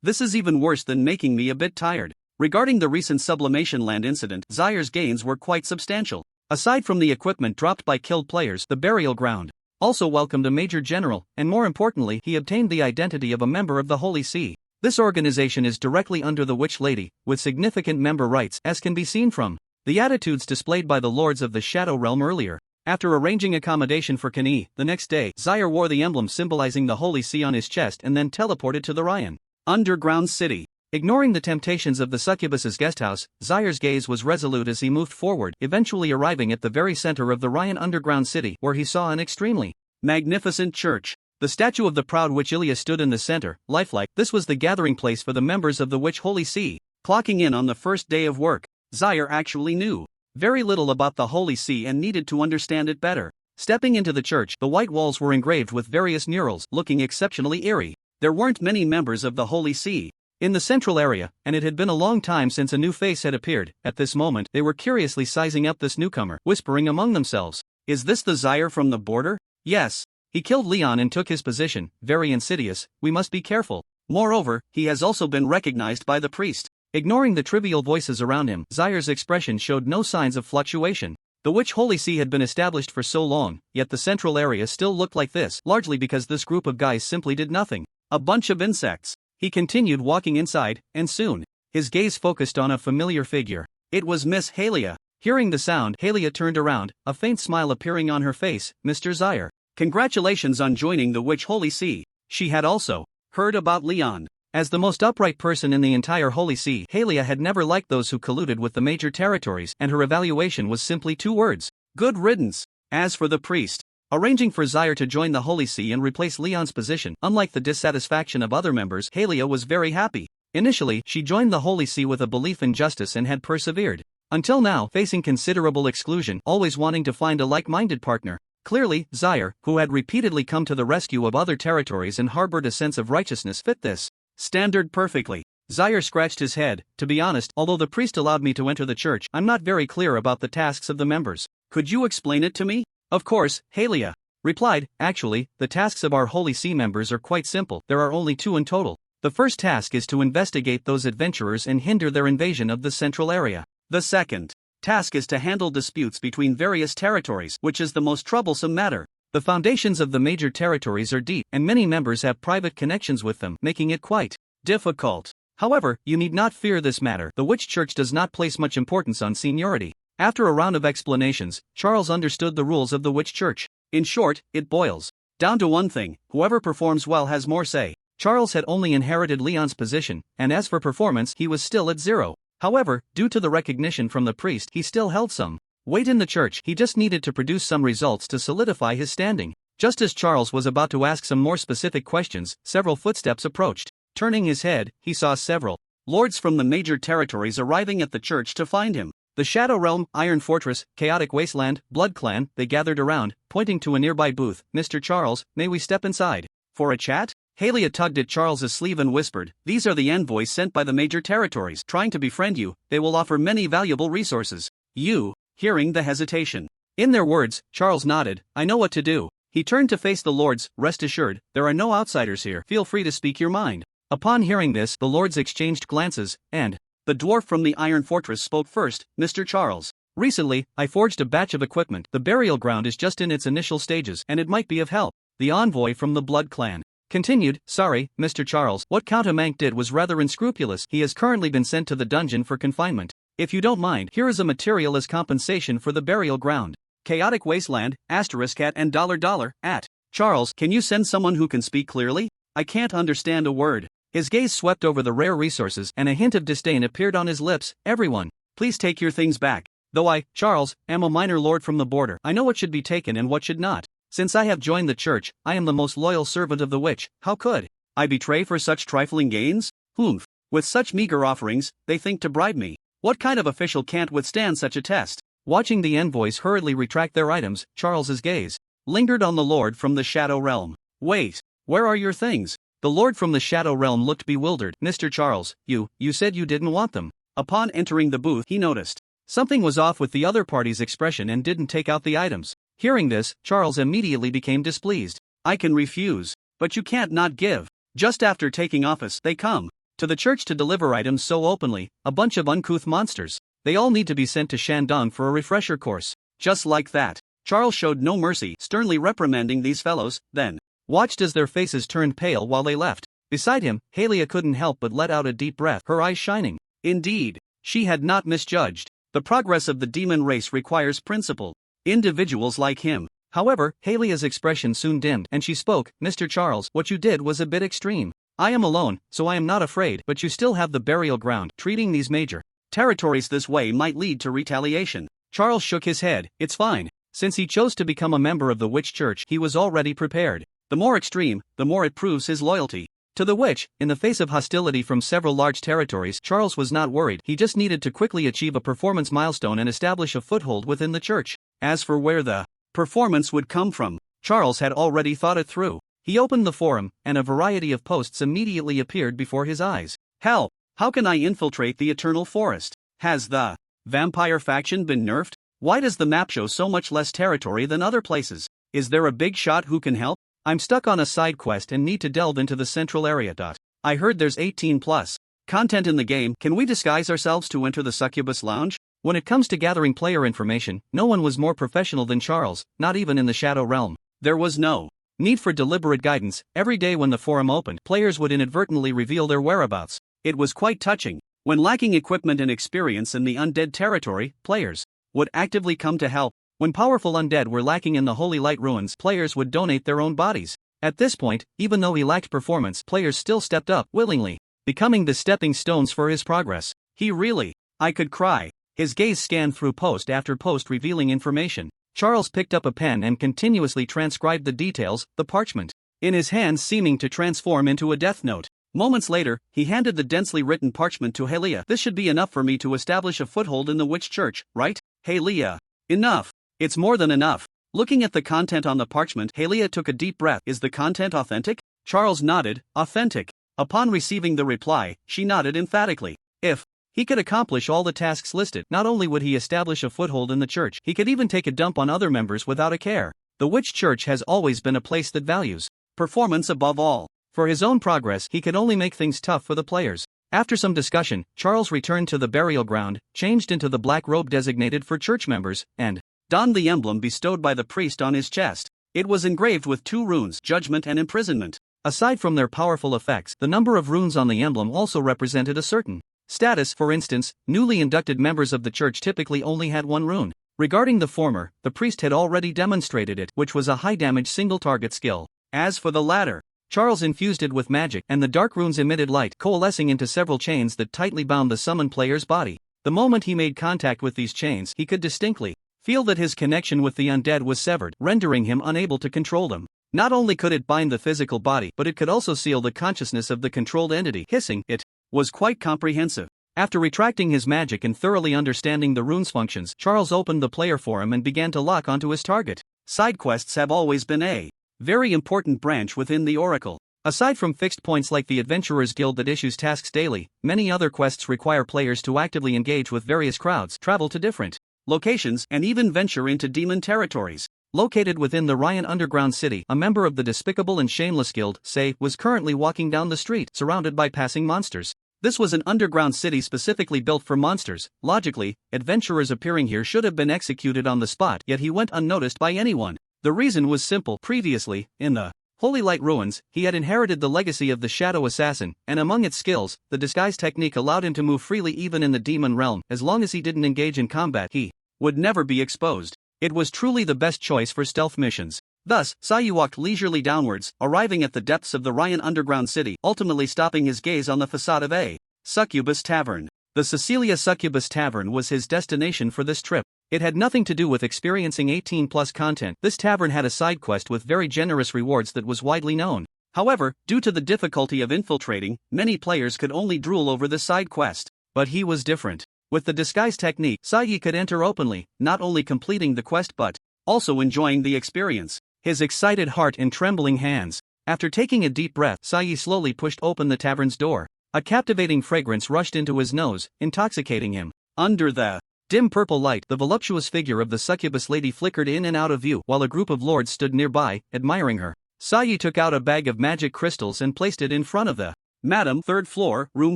This is even worse than making me a bit tired. Regarding the recent Sublimation Land incident, Zaire's gains were quite substantial. Aside from the equipment dropped by killed players, the burial ground also welcomed a major general, and more importantly, he obtained the identity of a member of the Holy See. This organization is directly under the Witch Lady, with significant member rights, as can be seen from the attitudes displayed by the lords of the Shadow Realm earlier. After arranging accommodation for Kani, the next day, Zaire wore the emblem symbolizing the Holy See on his chest and then teleported to the Ryan underground city. Ignoring the temptations of the succubus's guesthouse, Zaire's gaze was resolute as he moved forward, eventually arriving at the very center of the Ryan underground city, where he saw an extremely magnificent church. The statue of the proud witch Ilia stood in the center, lifelike. This was the gathering place for the members of the Witch Holy See. Clocking in on the first day of work, Zaire actually knew very little about the Holy See and needed to understand it better. Stepping into the church, the white walls were engraved with various murals, looking exceptionally eerie. There weren't many members of the Holy See in the central area, and it had been a long time since a new face had appeared. At this moment, they were curiously sizing up this newcomer, whispering among themselves. Is this the Zaire from the border? Yes. He killed Leon and took his position. Very insidious, we must be careful. Moreover, he has also been recognized by the priest. Ignoring the trivial voices around him, Zaire's expression showed no signs of fluctuation. The Witch Holy See had been established for so long, yet the central area still looked like this, largely because this group of guys simply did nothing. A bunch of insects. He continued walking inside, and soon, his gaze focused on a familiar figure. It was Miss Halia. Hearing the sound, Halia turned around, a faint smile appearing on her face. Mr. Zaire, congratulations on joining the Witch Holy See. She had also heard about Leon. As the most upright person in the entire Holy See, Halia had never liked those who colluded with the major territories, and her evaluation was simply 2 words. Good riddance. As for the priest, arranging for Zaire to join the Holy See and replace Leon's position, unlike the dissatisfaction of other members, Halia was very happy. Initially, she joined the Holy See with a belief in justice and had persevered. Until now, facing considerable exclusion, always wanting to find a like-minded partner. Clearly, Zaire, who had repeatedly come to the rescue of other territories and harbored a sense of righteousness, fit this standard perfectly. Zaire scratched his head. To be honest, although the priest allowed me to enter the church, I'm not very clear about the tasks of the members. Could you explain it to me? Of course, Halia replied. Actually, the tasks of our Holy See members are quite simple. There are only 2 in total. The first task is to investigate those adventurers and hinder their invasion of the central area. The second task is to handle disputes between various territories, which is the most troublesome matter. The foundations of the major territories are deep, and many members have private connections with them, making it quite difficult. However, you need not fear this matter. The Witch Church does not place much importance on seniority. After a round of explanations, Charles understood the rules of the Witch Church. In short, it boils down to one thing: whoever performs well has more say. Charles had only inherited Leon's position, and as for performance, he was still at 0. However, due to the recognition from the priest, he still held some weight in the church. He just needed to produce some results to solidify his standing. Just as Charles was about to ask some more specific questions, several footsteps approached. Turning his head, he saw several lords from the major territories arriving at the church to find him. The Shadow Realm, Iron Fortress, Chaotic Wasteland, Blood Clan, they gathered around, pointing to a nearby booth. Mr. Charles, may we step inside for a chat? Halia tugged at Charles's sleeve and whispered, these are the envoys sent by the major territories, trying to befriend you. They will offer many valuable resources. You, hearing the hesitation in their words, Charles nodded. I know what to do. He turned to face the lords. Rest assured, there are no outsiders here. Feel free to speak your mind. Upon hearing this, the lords exchanged glances, and the dwarf from the Iron Fortress spoke first. Mr. Charles, Recently, I forged a batch of equipment. The burial ground is just in its initial stages, and it might be of help. The envoy from the Blood Clan continued, sorry, Mr. Charles, what Count Amank did was rather unscrupulous. He has currently been sent to the dungeon for confinement. If you don't mind, here is a material as compensation for the burial ground. Chaotic Wasteland, *@ and $@ Charles, can you send someone who can speak clearly? I can't understand a word. His gaze swept over the rare resources and a hint of disdain appeared on his lips. Everyone, please take your things back. Though I, Charles, am a minor lord from the border, I know what should be taken and what should not. Since I have joined the church, I am the most loyal servant of the witch. How could I betray for such trifling gains? Humph. With such meager offerings, they think to bribe me. What kind of official can't withstand such a test? Watching the envoys hurriedly retract their items, Charles's gaze lingered on the lord from the Shadow Realm. Wait, where are your things? The lord from the Shadow Realm looked bewildered. Mr. Charles, you said you didn't want them. Upon entering the booth, he noticed something was off with the other party's expression and didn't take out the items. Hearing this, Charles immediately became displeased. I can refuse, but you can't not give. Just after taking office, they come to the church to deliver items so openly, a bunch of uncouth monsters. They all need to be sent to Shandong for a refresher course. Just like that. Charles showed no mercy, sternly reprimanding these fellows, then watched as their faces turned pale while they left. Beside him, Halia couldn't help but let out a deep breath, her eyes shining. Indeed, she had not misjudged. The progress of the demon race requires principled individuals like him. However, Halia's expression soon dimmed and she spoke, Mr. Charles, what you did was a bit extreme. I am alone, so I am not afraid, but you still have the burial ground. Treating these major territories this way might lead to retaliation. Charles shook his head. It's fine. Since he chose to become a member of the Witch Church, he was already prepared. The more extreme, the more it proves his loyalty to the witch. In the face of hostility from several large territories, Charles was not worried. He just needed to quickly achieve a performance milestone and establish a foothold within the church. As for where the performance would come from, Charles had already thought it through. He opened the forum, and a variety of posts immediately appeared before his eyes. Hell, how can I infiltrate the Eternal Forest? Has the vampire faction been nerfed? Why does the map show so much less territory than other places? Is there a big shot who can help? I'm stuck on a side quest and need to delve into the central area. I heard there's 18+ content in the game. Can we disguise ourselves to enter the Succubus Lounge? When it comes to gathering player information, no one was more professional than Charles, not even in the Shadow Realm. There was no need for deliberate guidance. Every day when the forum opened, players would inadvertently reveal their whereabouts. It was quite touching. When lacking equipment and experience in the undead territory, players would actively come to help. When powerful undead were lacking in the Holy Light ruins, players would donate their own bodies. At this point, even though he lacked performance, players still stepped up willingly, becoming the stepping stones for his progress. I could cry. His gaze scanned through post after post revealing information. Charles picked up a pen and continuously transcribed the details, the parchment in his hands seeming to transform into a death note. Moments later, he handed the densely written parchment to Halia. This should be enough for me to establish a foothold in the Witch Church, right? Halia. Enough. It's more than enough. Looking at the content on the parchment, Halia took a deep breath. Is the content authentic? Charles nodded. Authentic. Upon receiving the reply, she nodded emphatically. If he could accomplish all the tasks listed, not only would he establish a foothold in the church, he could even take a dump on other members without a care. The Witch Church has always been a place that values performance above all. For his own progress, he could only make things tough for the players. After some discussion, Charles returned to the burial ground, changed into the black robe designated for church members, and donned the emblem bestowed by the priest on his chest. It was engraved with 2 runes, judgment and imprisonment. Aside from their powerful effects, the number of runes on the emblem also represented a certain status. For instance, newly inducted members of the church typically only had 1 rune. Regarding the former, the priest had already demonstrated it, which was a high-damage single-target skill. As for the latter, Charles infused it with magic, and the dark runes emitted light, coalescing into several chains that tightly bound the summoned player's body. The moment he made contact with these chains, he could distinctly feel that his connection with the undead was severed, rendering him unable to control them. Not only could it bind the physical body, but it could also seal the consciousness of the controlled entity. Hissing, it was quite comprehensive. After retracting his magic and thoroughly understanding the rune's functions, Charles opened the player forum and began to lock onto his target. Side quests have always been a very important branch within the Oracle. Aside from fixed points like the Adventurers Guild that issues tasks daily, many other quests require players to actively engage with various crowds, travel to different locations, and even venture into demon territories. Located within the Ryan underground city, a member of the Despicable and Shameless Guild, Say, was currently walking down the street, surrounded by passing monsters. This was an underground city specifically built for monsters. Logically, adventurers appearing here should have been executed on the spot, yet he went unnoticed by anyone. The reason was simple. Previously, in the Holy Light Ruins, he had inherited the legacy of the Shadow Assassin, and among its skills, the disguise technique allowed him to move freely even in the demon realm. As long as he didn't engage in combat, he would never be exposed. It was truly the best choice for stealth missions. Thus, Sayu walked leisurely downwards, arriving at the depths of the Ryan underground city, ultimately stopping his gaze on the facade of a Succubus Tavern. The Cecilia Succubus Tavern was his destination for this trip. It had nothing to do with experiencing 18+ content. This tavern had a side quest with very generous rewards that was widely known. However, due to the difficulty of infiltrating, many players could only drool over the side quest. But he was different. With the disguise technique, Sayi could enter openly, not only completing the quest but also enjoying the experience. His excited heart and trembling hands. After taking a deep breath, Sayi slowly pushed open the tavern's door. A captivating fragrance rushed into his nose, intoxicating him. Under the dim purple light, the voluptuous figure of the succubus lady flickered in and out of view, while a group of lords stood nearby, admiring her. Sayi took out a bag of magic crystals and placed it in front of the Madam, 3rd floor, room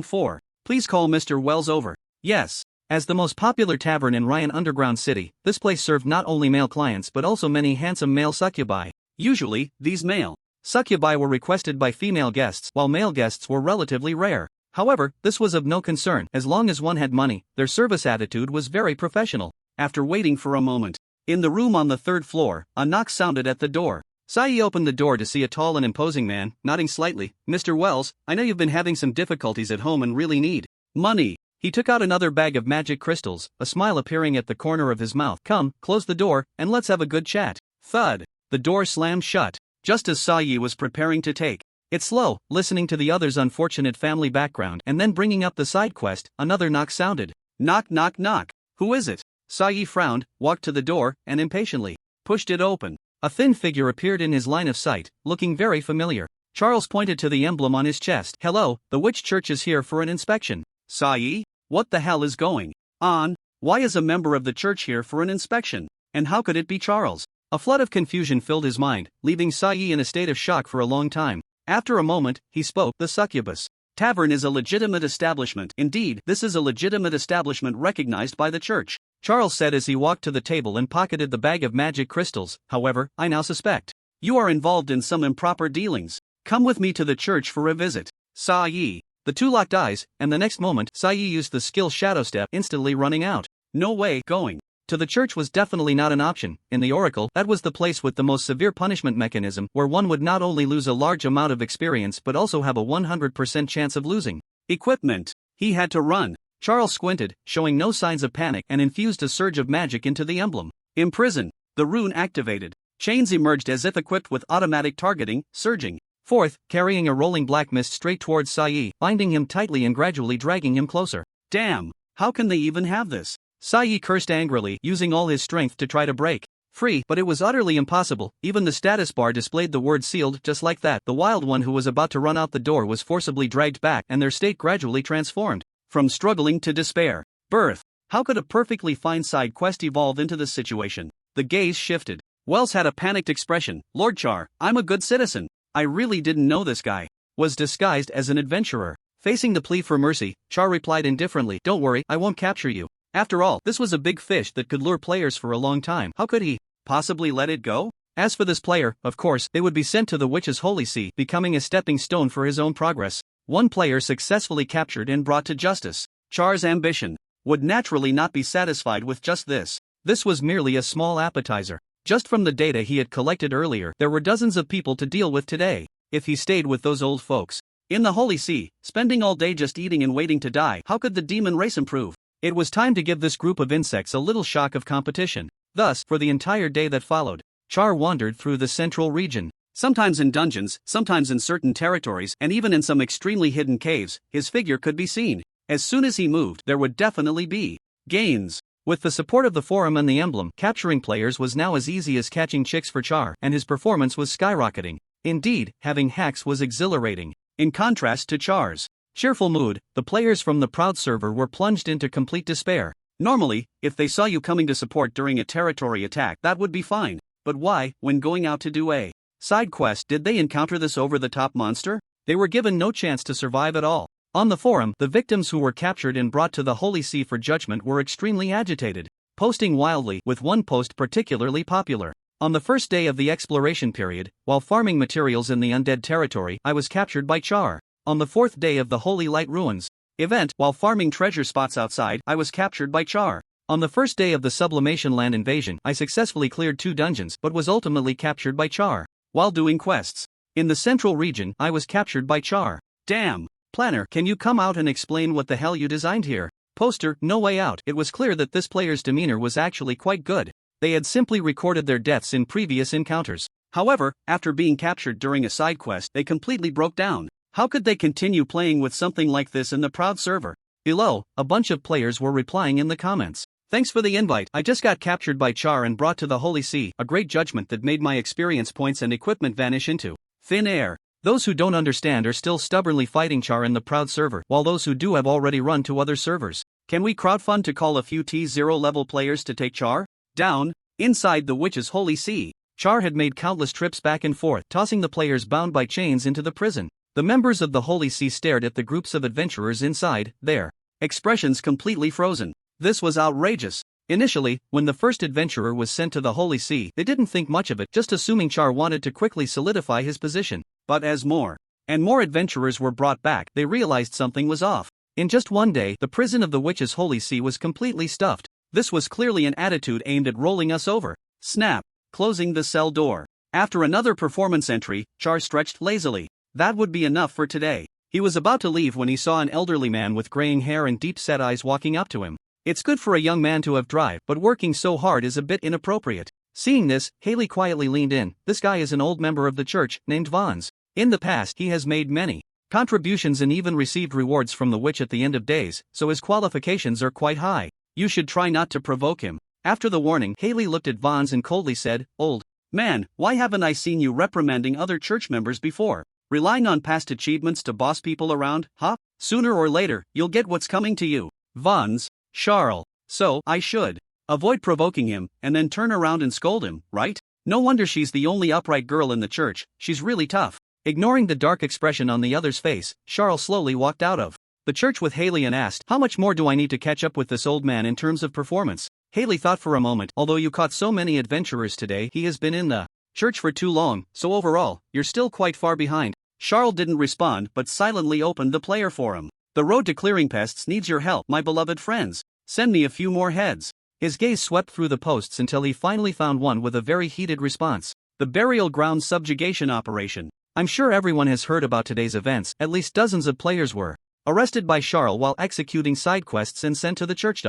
4. Please call Mr. Wells over. Yes. As the most popular tavern in Ryan Underground City, this place served not only male clients but also many handsome male succubi. Usually, these male succubi were requested by female guests, while male guests were relatively rare. However, this was of no concern. As long as one had money, their service attitude was very professional. After waiting for a moment, in the room on the 3rd floor, a knock sounded at the door. Sayi opened the door to see a tall and imposing man, nodding slightly. Mr. Wells, I know you've been having some difficulties at home and really need money. He took out another bag of magic crystals, a smile appearing at the corner of his mouth. Come, close the door, and let's have a good chat. Thud. The door slammed shut, just as Sayi was preparing to take it slow, listening to the other's unfortunate family background and then bringing up the side quest. Another knock sounded. Knock knock knock. Who is it? Sayi frowned, walked to the door, and impatiently pushed it open. A thin figure appeared in his line of sight, looking very familiar. Charles pointed to the emblem on his chest. Hello, the witch church is here for an inspection. Sayi? What the hell is going on? Why is a member of the church here for an inspection? And how could it be Charles? A flood of confusion filled his mind, leaving Sayi in a state of shock for a long time. After a moment, he spoke. The Succubus Tavern is a legitimate establishment. Indeed, this is a legitimate establishment recognized by the church, Charles said as he walked to the table and pocketed the bag of magic crystals. However, I now suspect you are involved in some improper dealings. Come with me to the church for a visit. Sayi. The two locked eyes, and the next moment, Sayi used the skill Shadow Step, instantly running out. No way. Going to the church was definitely not an option. In the Oracle, that was the place with the most severe punishment mechanism, where one would not only lose a large amount of experience but also have a 100% chance of losing equipment. He had to run. Charles squinted, showing no signs of panic, and infused a surge of magic into the emblem. Imprison. The rune activated. Chains emerged as if equipped with automatic targeting, surging forth, carrying a rolling black mist straight towards Sayi, binding him tightly and gradually dragging him closer. Damn! How can they even have this? Sayi cursed angrily, using all his strength to try to break free, but it was utterly impossible. Even the status bar displayed the word sealed. Just like that, the wild one who was about to run out the door was forcibly dragged back, and their state gradually transformed from struggling to despair. Birth. How could a perfectly fine side quest evolve into this situation? The gaze shifted. Wells had a panicked expression. Lord Char, I'm a good citizen. I really didn't know this guy was disguised as an adventurer. Facing the plea for mercy, Char replied indifferently, don't worry, I won't capture you. After all, this was a big fish that could lure players for a long time. How could he possibly let it go? As for this player, of course, they would be sent to the Witch's Holy See, becoming a stepping stone for his own progress. One player successfully captured and brought to justice. Char's ambition would naturally not be satisfied with just this. This was merely a small appetizer. Just from the data he had collected earlier, there were dozens of people to deal with today. If he stayed with those old folks in the Holy See, spending all day just eating and waiting to die, how could the demon race improve? It was time to give this group of insects a little shock of competition. Thus, for the entire day that followed, Char wandered through the central region. Sometimes in dungeons, sometimes in certain territories, and even in some extremely hidden caves, his figure could be seen. As soon as he moved, there would definitely be gains. With the support of the forum and the emblem, capturing players was now as easy as catching chicks for Char, and his performance was skyrocketing. Indeed, having hacks was exhilarating. In contrast to Char's cheerful mood, the players from the Proud server were plunged into complete despair. Normally, if they saw you coming to support during a territory attack, that would be fine. But why, when going out to do a side quest, did they encounter this over-the-top monster? They were given no chance to survive at all. On the forum, the victims who were captured and brought to the Holy See for judgment were extremely agitated, posting wildly, with one post particularly popular. On the first day of the exploration period, while farming materials in the Undead territory, I was captured by Char. On the fourth day of the Holy Light Ruins event, while farming treasure spots outside, I was captured by Char. On the first day of the Sublimation Land invasion, I successfully cleared 2 dungeons but was ultimately captured by Char. While doing quests in the central region, I was captured by Char. Damn. Planner, can you come out and explain what the hell you designed here? Poster, no way out. It was clear that this player's demeanor was actually quite good. They had simply recorded their deaths in previous encounters. However, after being captured during a side quest, they completely broke down. How could they continue playing with something like this in the Proud server? Below, a bunch of players were replying in the comments. Thanks for the invite. I just got captured by Char and brought to the Holy See, a great judgment that made my experience points and equipment vanish into thin air. Those who don't understand are still stubbornly fighting Char in the Proud server, while those who do have already run to other servers. Can we crowdfund to call a few T0 level players to take Char down? Inside the Witch's Holy See, Char had made countless trips back and forth, tossing the players bound by chains into the prison. The members of the Holy See stared at the groups of adventurers inside, their expressions completely frozen. This was outrageous. Initially, when the first adventurer was sent to the Holy See, they didn't think much of it, just assuming Char wanted to quickly solidify his position. But as more and more adventurers were brought back, they realized something was off. In just one day, the prison of the Witch's Holy See was completely stuffed. This was clearly an attitude aimed at rolling us over. Snap. Closing the cell door. After another performance entry, Char stretched lazily. That would be enough for today. He was about to leave when he saw an elderly man with graying hair and deep-set eyes walking up to him. It's good for a young man to have drive, but working so hard is a bit inappropriate. Seeing this, Haley quietly leaned in. This guy is an old member of the church, named Vons. In the past, he has made many contributions and even received rewards from the witch at the end of days, so his qualifications are quite high. You should try not to provoke him. After the warning, Haley looked at Vons and coldly said, "Old man, why haven't I seen you reprimanding other church members before? Relying on past achievements to boss people around, huh? Sooner or later, you'll get what's coming to you." Vons, Charles. So, I should avoid provoking him, and then turn around and scold him, right? No wonder she's the only upright girl in the church, she's really tough. Ignoring the dark expression on the other's face, Charles slowly walked out of the church with Haley and asked, "How much more do I need to catch up with this old man in terms of performance?" Haley thought for a moment. "Although you caught so many adventurers today, he has been in the church for too long, so overall, you're still quite far behind." Charles didn't respond but silently opened the player forum. "The road to clearing pests needs your help, my beloved friends. Send me a few more heads." His gaze swept through the posts until he finally found one with a very heated response. The Burial Ground Subjugation Operation. I'm sure everyone has heard about today's events, at least dozens of players were arrested by Charles while executing side quests and sent to the church.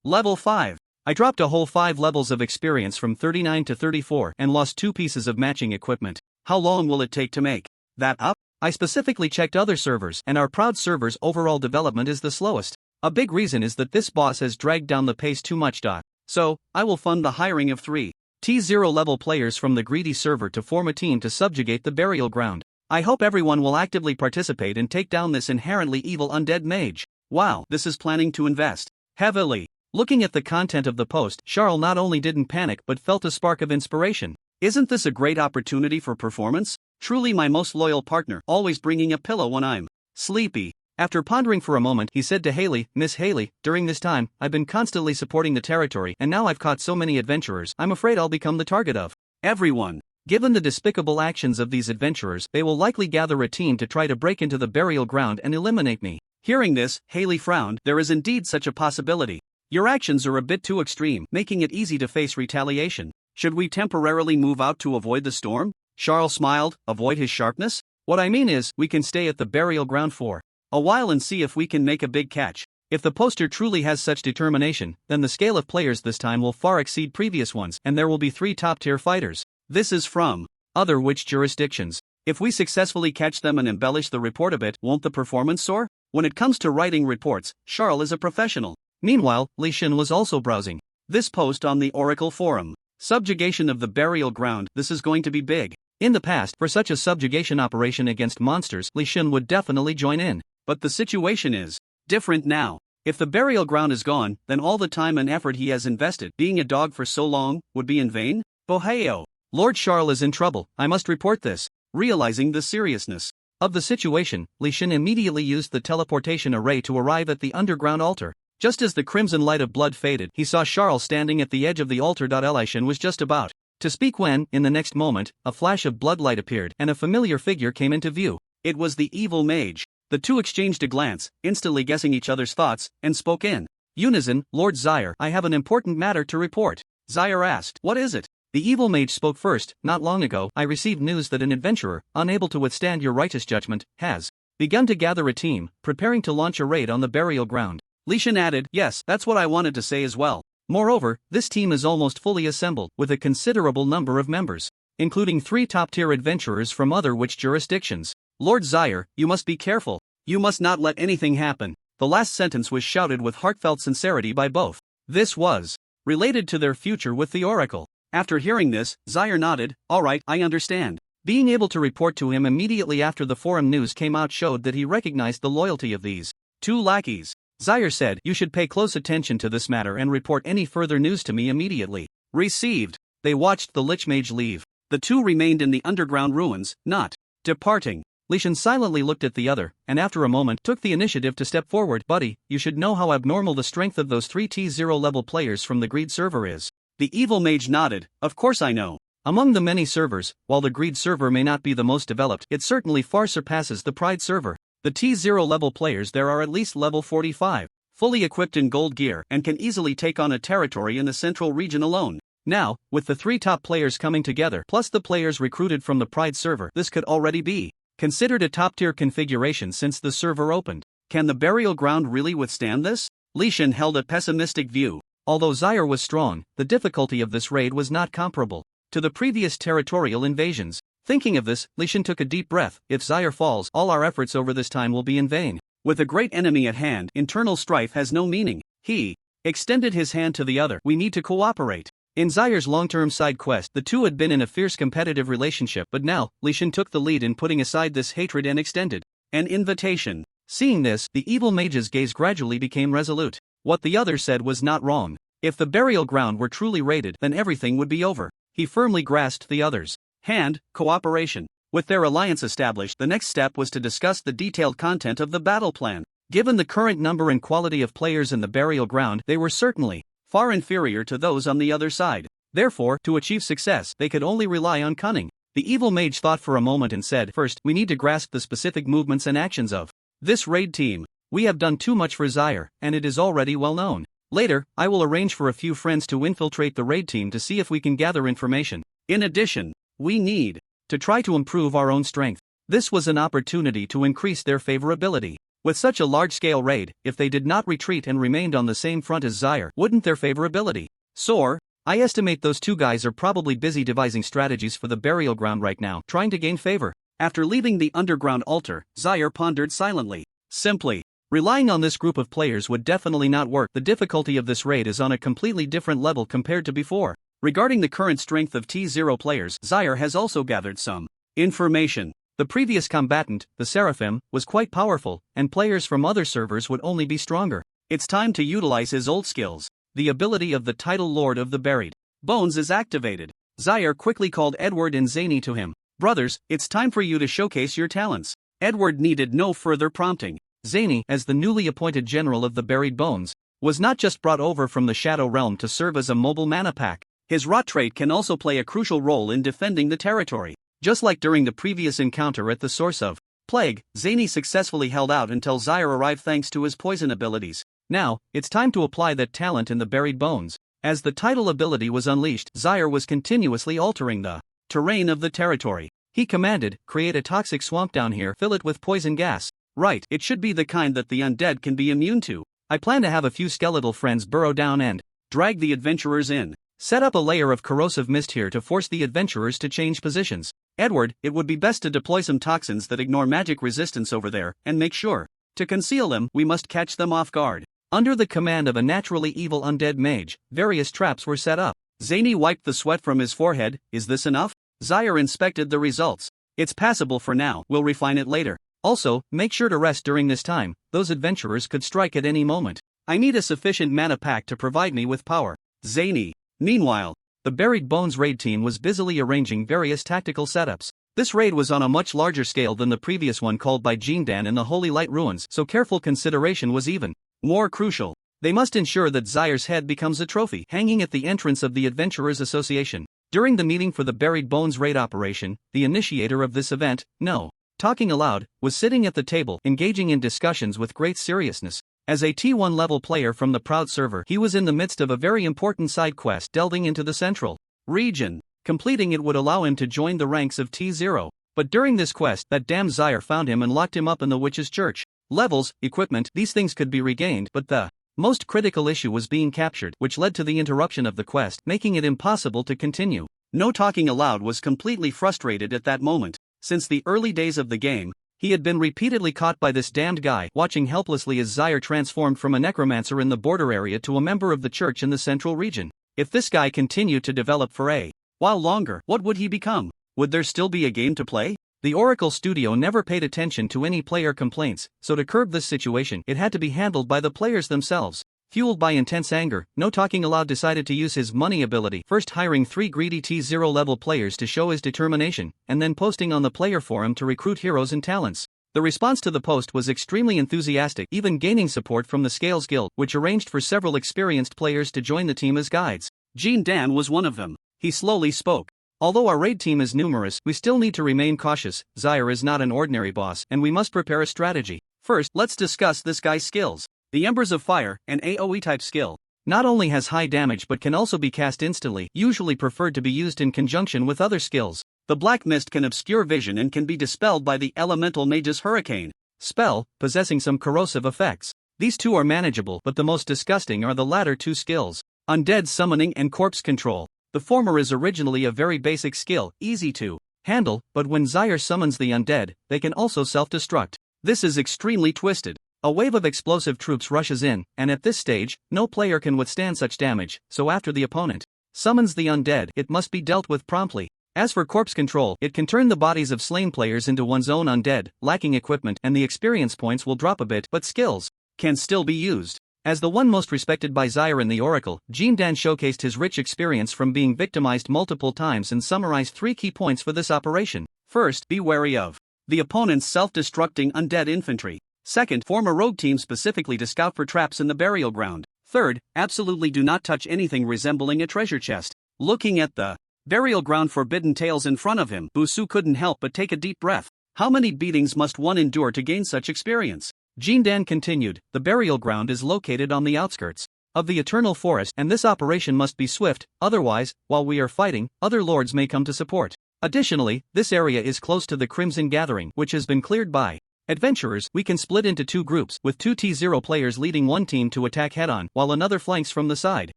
Level 5. I dropped a whole 5 levels of experience from 39 to 34 and lost 2 pieces of matching equipment. How long will it take to make that up? I specifically checked other servers, and our Proud server's overall development is the slowest. A big reason is that this boss has dragged down the pace too much. So, I will fund the hiring of 3 T0 level players from the greedy server to form a team to subjugate the burial ground. I hope everyone will actively participate and take down this inherently evil undead mage. Wow, this is planning to invest heavily. Looking at the content of the post, Charles not only didn't panic but felt a spark of inspiration. Isn't this a great opportunity for performance? Truly my most loyal partner, always bringing a pillow when I'm sleepy. After pondering for a moment, he said to Haley, "Miss Haley, during this time, I've been constantly supporting the territory, and now I've caught so many adventurers, I'm afraid I'll become the target of everyone. Given the despicable actions of these adventurers, they will likely gather a team to try to break into the burial ground and eliminate me." Hearing this, Haley frowned. There is indeed such a possibility. Your actions are a bit too extreme, making it easy to face retaliation. Should we temporarily move out to avoid the storm? Charles smiled. Avoid his sharpness? What I mean is, we can stay at the burial ground for a while and see if we can make a big catch. If the poster truly has such determination, then the scale of players this time will far exceed previous ones, and there will be 3 top-tier fighters. This is from other witch jurisdictions. If we successfully catch them and embellish the report a bit, won't the performance soar? When it comes to writing reports, Charles is a professional. Meanwhile, Leysan was also browsing this post on the Oracle forum. Subjugation of the burial ground, this is going to be big. In the past, for such a subjugation operation against monsters, Leysan would definitely join in. But the situation is different now. If the burial ground is gone, then all the time and effort he has invested being a dog for so long would be in vain? Boheo. Lord Charles is in trouble, I must report this. Realizing the seriousness of the situation, Leysan immediately used the teleportation array to arrive at the underground altar. Just as the crimson light of blood faded, he saw Charles standing at the edge of the altar. Leysan was just about to speak when, in the next moment, a flash of bloodlight appeared and a familiar figure came into view. It was the evil mage. The two exchanged a glance, instantly guessing each other's thoughts, and spoke in unison. Lord Zyre, I have an important matter to report. Zyre asked, what is it? The evil mage spoke first. Not long ago, I received news that an adventurer, unable to withstand your righteous judgment, has begun to gather a team, preparing to launch a raid on the burial ground. Leysan added, yes, that's what I wanted to say as well. Moreover, this team is almost fully assembled, with a considerable number of members, including 3 top-tier adventurers from other witch jurisdictions. Lord Zyre, you must be careful. You must not let anything happen. The last sentence was shouted with heartfelt sincerity by both. This was related to their future with the Oracle. After hearing this, Zyre nodded, all right, I understand. Being able to report to him immediately after the forum news came out showed that he recognized the loyalty of these 2 lackeys. Zyre said, you should pay close attention to this matter and report any further news to me immediately. Received. They watched the Lich Mage leave. The 2 remained in the underground ruins, not departing. Leysan silently looked at the other, and after a moment took the initiative to step forward. Buddy, you should know how abnormal the strength of those 3 T0 level players from the Greed server is. The evil mage nodded, of course I know. Among the many servers, while the Greed server may not be the most developed, it certainly far surpasses the Pride server. The T0 level players there are at least level 45, fully equipped in gold gear, and can easily take on a territory in the central region alone. Now, with the 3 top players coming together, plus the players recruited from the Pride server, this could already be considered a top-tier configuration since the server opened. Can the burial ground really withstand this? Leysan held a pessimistic view. Although Zyre was strong, the difficulty of this raid was not comparable to the previous territorial invasions. Thinking of this, Leysan took a deep breath. If Zyre falls, all our efforts over this time will be in vain. With a great enemy at hand, internal strife has no meaning. He extended his hand to the other. We need to cooperate. In Zyre's long-term side quest, the 2 had been in a fierce competitive relationship, but now, Leysan took the lead in putting aside this hatred and extended an invitation. Seeing this, the evil mage's gaze gradually became resolute. What the other said was not wrong. If the burial ground were truly raided, then everything would be over. He firmly grasped the other's hand. Cooperation. With their alliance established, the next step was to discuss the detailed content of the battle plan. Given the current number and quality of players in the burial ground, they were certainly far inferior to those on the other side. Therefore, to achieve success, they could only rely on cunning. The evil mage thought for a moment and said, first, we need to grasp the specific movements and actions of this raid team. We have done too much for Zyre, and it is already well known. Later, I will arrange for a few friends to infiltrate the raid team to see if we can gather information. In addition, we need to try to improve our own strength. This was an opportunity to increase their favorability. With such a large-scale raid, if they did not retreat and remained on the same front as Zyre, wouldn't their favorability soar? I estimate those 2 guys are probably busy devising strategies for the burial ground right now, trying to gain favor. After leaving the underground altar, Zyre pondered silently. Simply relying on this group of players would definitely not work. The difficulty of this raid is on a completely different level compared to before. Regarding the current strength of T0 players, Zyre has also gathered some information. The previous combatant, the Seraphim, was quite powerful, and players from other servers would only be stronger. It's time to utilize his old skills. The ability of the title Lord of the Buried Bones is activated. Zyre quickly called Edward and Zany to him. Brothers, it's time for you to showcase your talents. Edward needed no further prompting. Zany, as the newly appointed general of the Buried Bones, was not just brought over from the Shadow Realm to serve as a mobile mana pack. His rot trait can also play a crucial role in defending the territory. Just like during the previous encounter at the Source of Plague, Zany successfully held out until Zyre arrived thanks to his poison abilities. Now, it's time to apply that talent in the Buried Bones. As the title ability was unleashed, Zyre was continuously altering the terrain of the territory. He commanded, create a toxic swamp down here, fill it with poison gas. Right, it should be the kind that the undead can be immune to. I plan to have a few skeletal friends burrow down and drag the adventurers in. Set up a layer of corrosive mist here to force the adventurers to change positions. Edward, it would be best to deploy some toxins that ignore magic resistance over there, and make sure to conceal them. We must catch them off guard. Under the command of a naturally evil undead mage, various traps were set up. Zany wiped the sweat from his forehead. Is this enough? Zyre inspected the results. It's passable for now, we'll refine it later. Also, make sure to rest during this time, those adventurers could strike at any moment. I need a sufficient mana pack to provide me with power. Zany. Meanwhile, the Buried Bones raid team was busily arranging various tactical setups. This raid was on a much larger scale than the previous one called by Jindan in the Holy Light Ruins, so careful consideration was even more crucial. They must ensure that Zaire's head becomes a trophy hanging at the entrance of the Adventurers Association. During the meeting for the Buried Bones raid operation, the initiator of this event, No Talking Aloud, was sitting at the table engaging in discussions with great seriousness. As a T1 level player from the Proud server, he was in the midst of a very important side quest delving into the central region. Completing it would allow him to join the ranks of T0. But during this quest, that damn Zaire found him and locked him up in the Witch's Church. Levels, equipment, these things could be regained, but the most critical issue was being captured, which led to the interruption of the quest, making it impossible to continue. No Talking Aloud was completely frustrated at that moment. Since the early days of the game, he had been repeatedly caught by this damned guy, watching helplessly as Zaire transformed from a necromancer in the border area to a member of the church in the central region. If this guy continued to develop for a while longer, what would he become? Would there still be a game to play? The Oracle Studio never paid attention to any player complaints, so to curb this situation, it had to be handled by the players themselves. Fueled by intense anger, No Talking Aloud decided to use his money ability, first hiring 3 greedy T0 level players to show his determination, and then posting on the player forum to recruit heroes and talents. The response to the post was extremely enthusiastic, even gaining support from the Scales Guild, which arranged for several experienced players to join the team as guides. Jindan was one of them. He slowly spoke. Although our raid team is numerous, we still need to remain cautious. Zaire is not an ordinary boss, and we must prepare a strategy. First, let's discuss this guy's skills. The Embers of Fire, an AoE type skill, not only has high damage but can also be cast instantly, usually preferred to be used in conjunction with other skills. The Black Mist can obscure vision and can be dispelled by the Elemental Mage's Hurricane spell, possessing some corrosive effects. These two are manageable, but the most disgusting are the latter two skills, Undead Summoning and Corpse Control. The former is originally a very basic skill, easy to handle, but when Zaire summons the undead, they can also self-destruct. This is extremely twisted. A wave of explosive troops rushes in, and at this stage, no player can withstand such damage, so after the opponent summons the undead, it must be dealt with promptly. As for Corpse Control, it can turn the bodies of slain players into one's own undead, lacking equipment, and the experience points will drop a bit, but skills can still be used. As the one most respected by Zaire in the Oracle, Jindan showcased his rich experience from being victimized multiple times and summarized 3 key points for this operation. First, be wary of the opponent's self-destructing undead infantry. Second, form a rogue team specifically to scout for traps in the burial ground. Third, absolutely do not touch anything resembling a treasure chest. Looking at the burial ground forbidden tales in front of him, Busu couldn't help but take a deep breath. How many beatings must one endure to gain such experience? Jindan continued, the burial ground is located on the outskirts of the Eternal Forest, and this operation must be swift, otherwise, while we are fighting, other lords may come to support. Additionally, this area is close to the Crimson Gathering, which has been cleared by adventurers. We can split into 2 groups, with 2 T0 players leading one team to attack head-on, while another flanks from the side.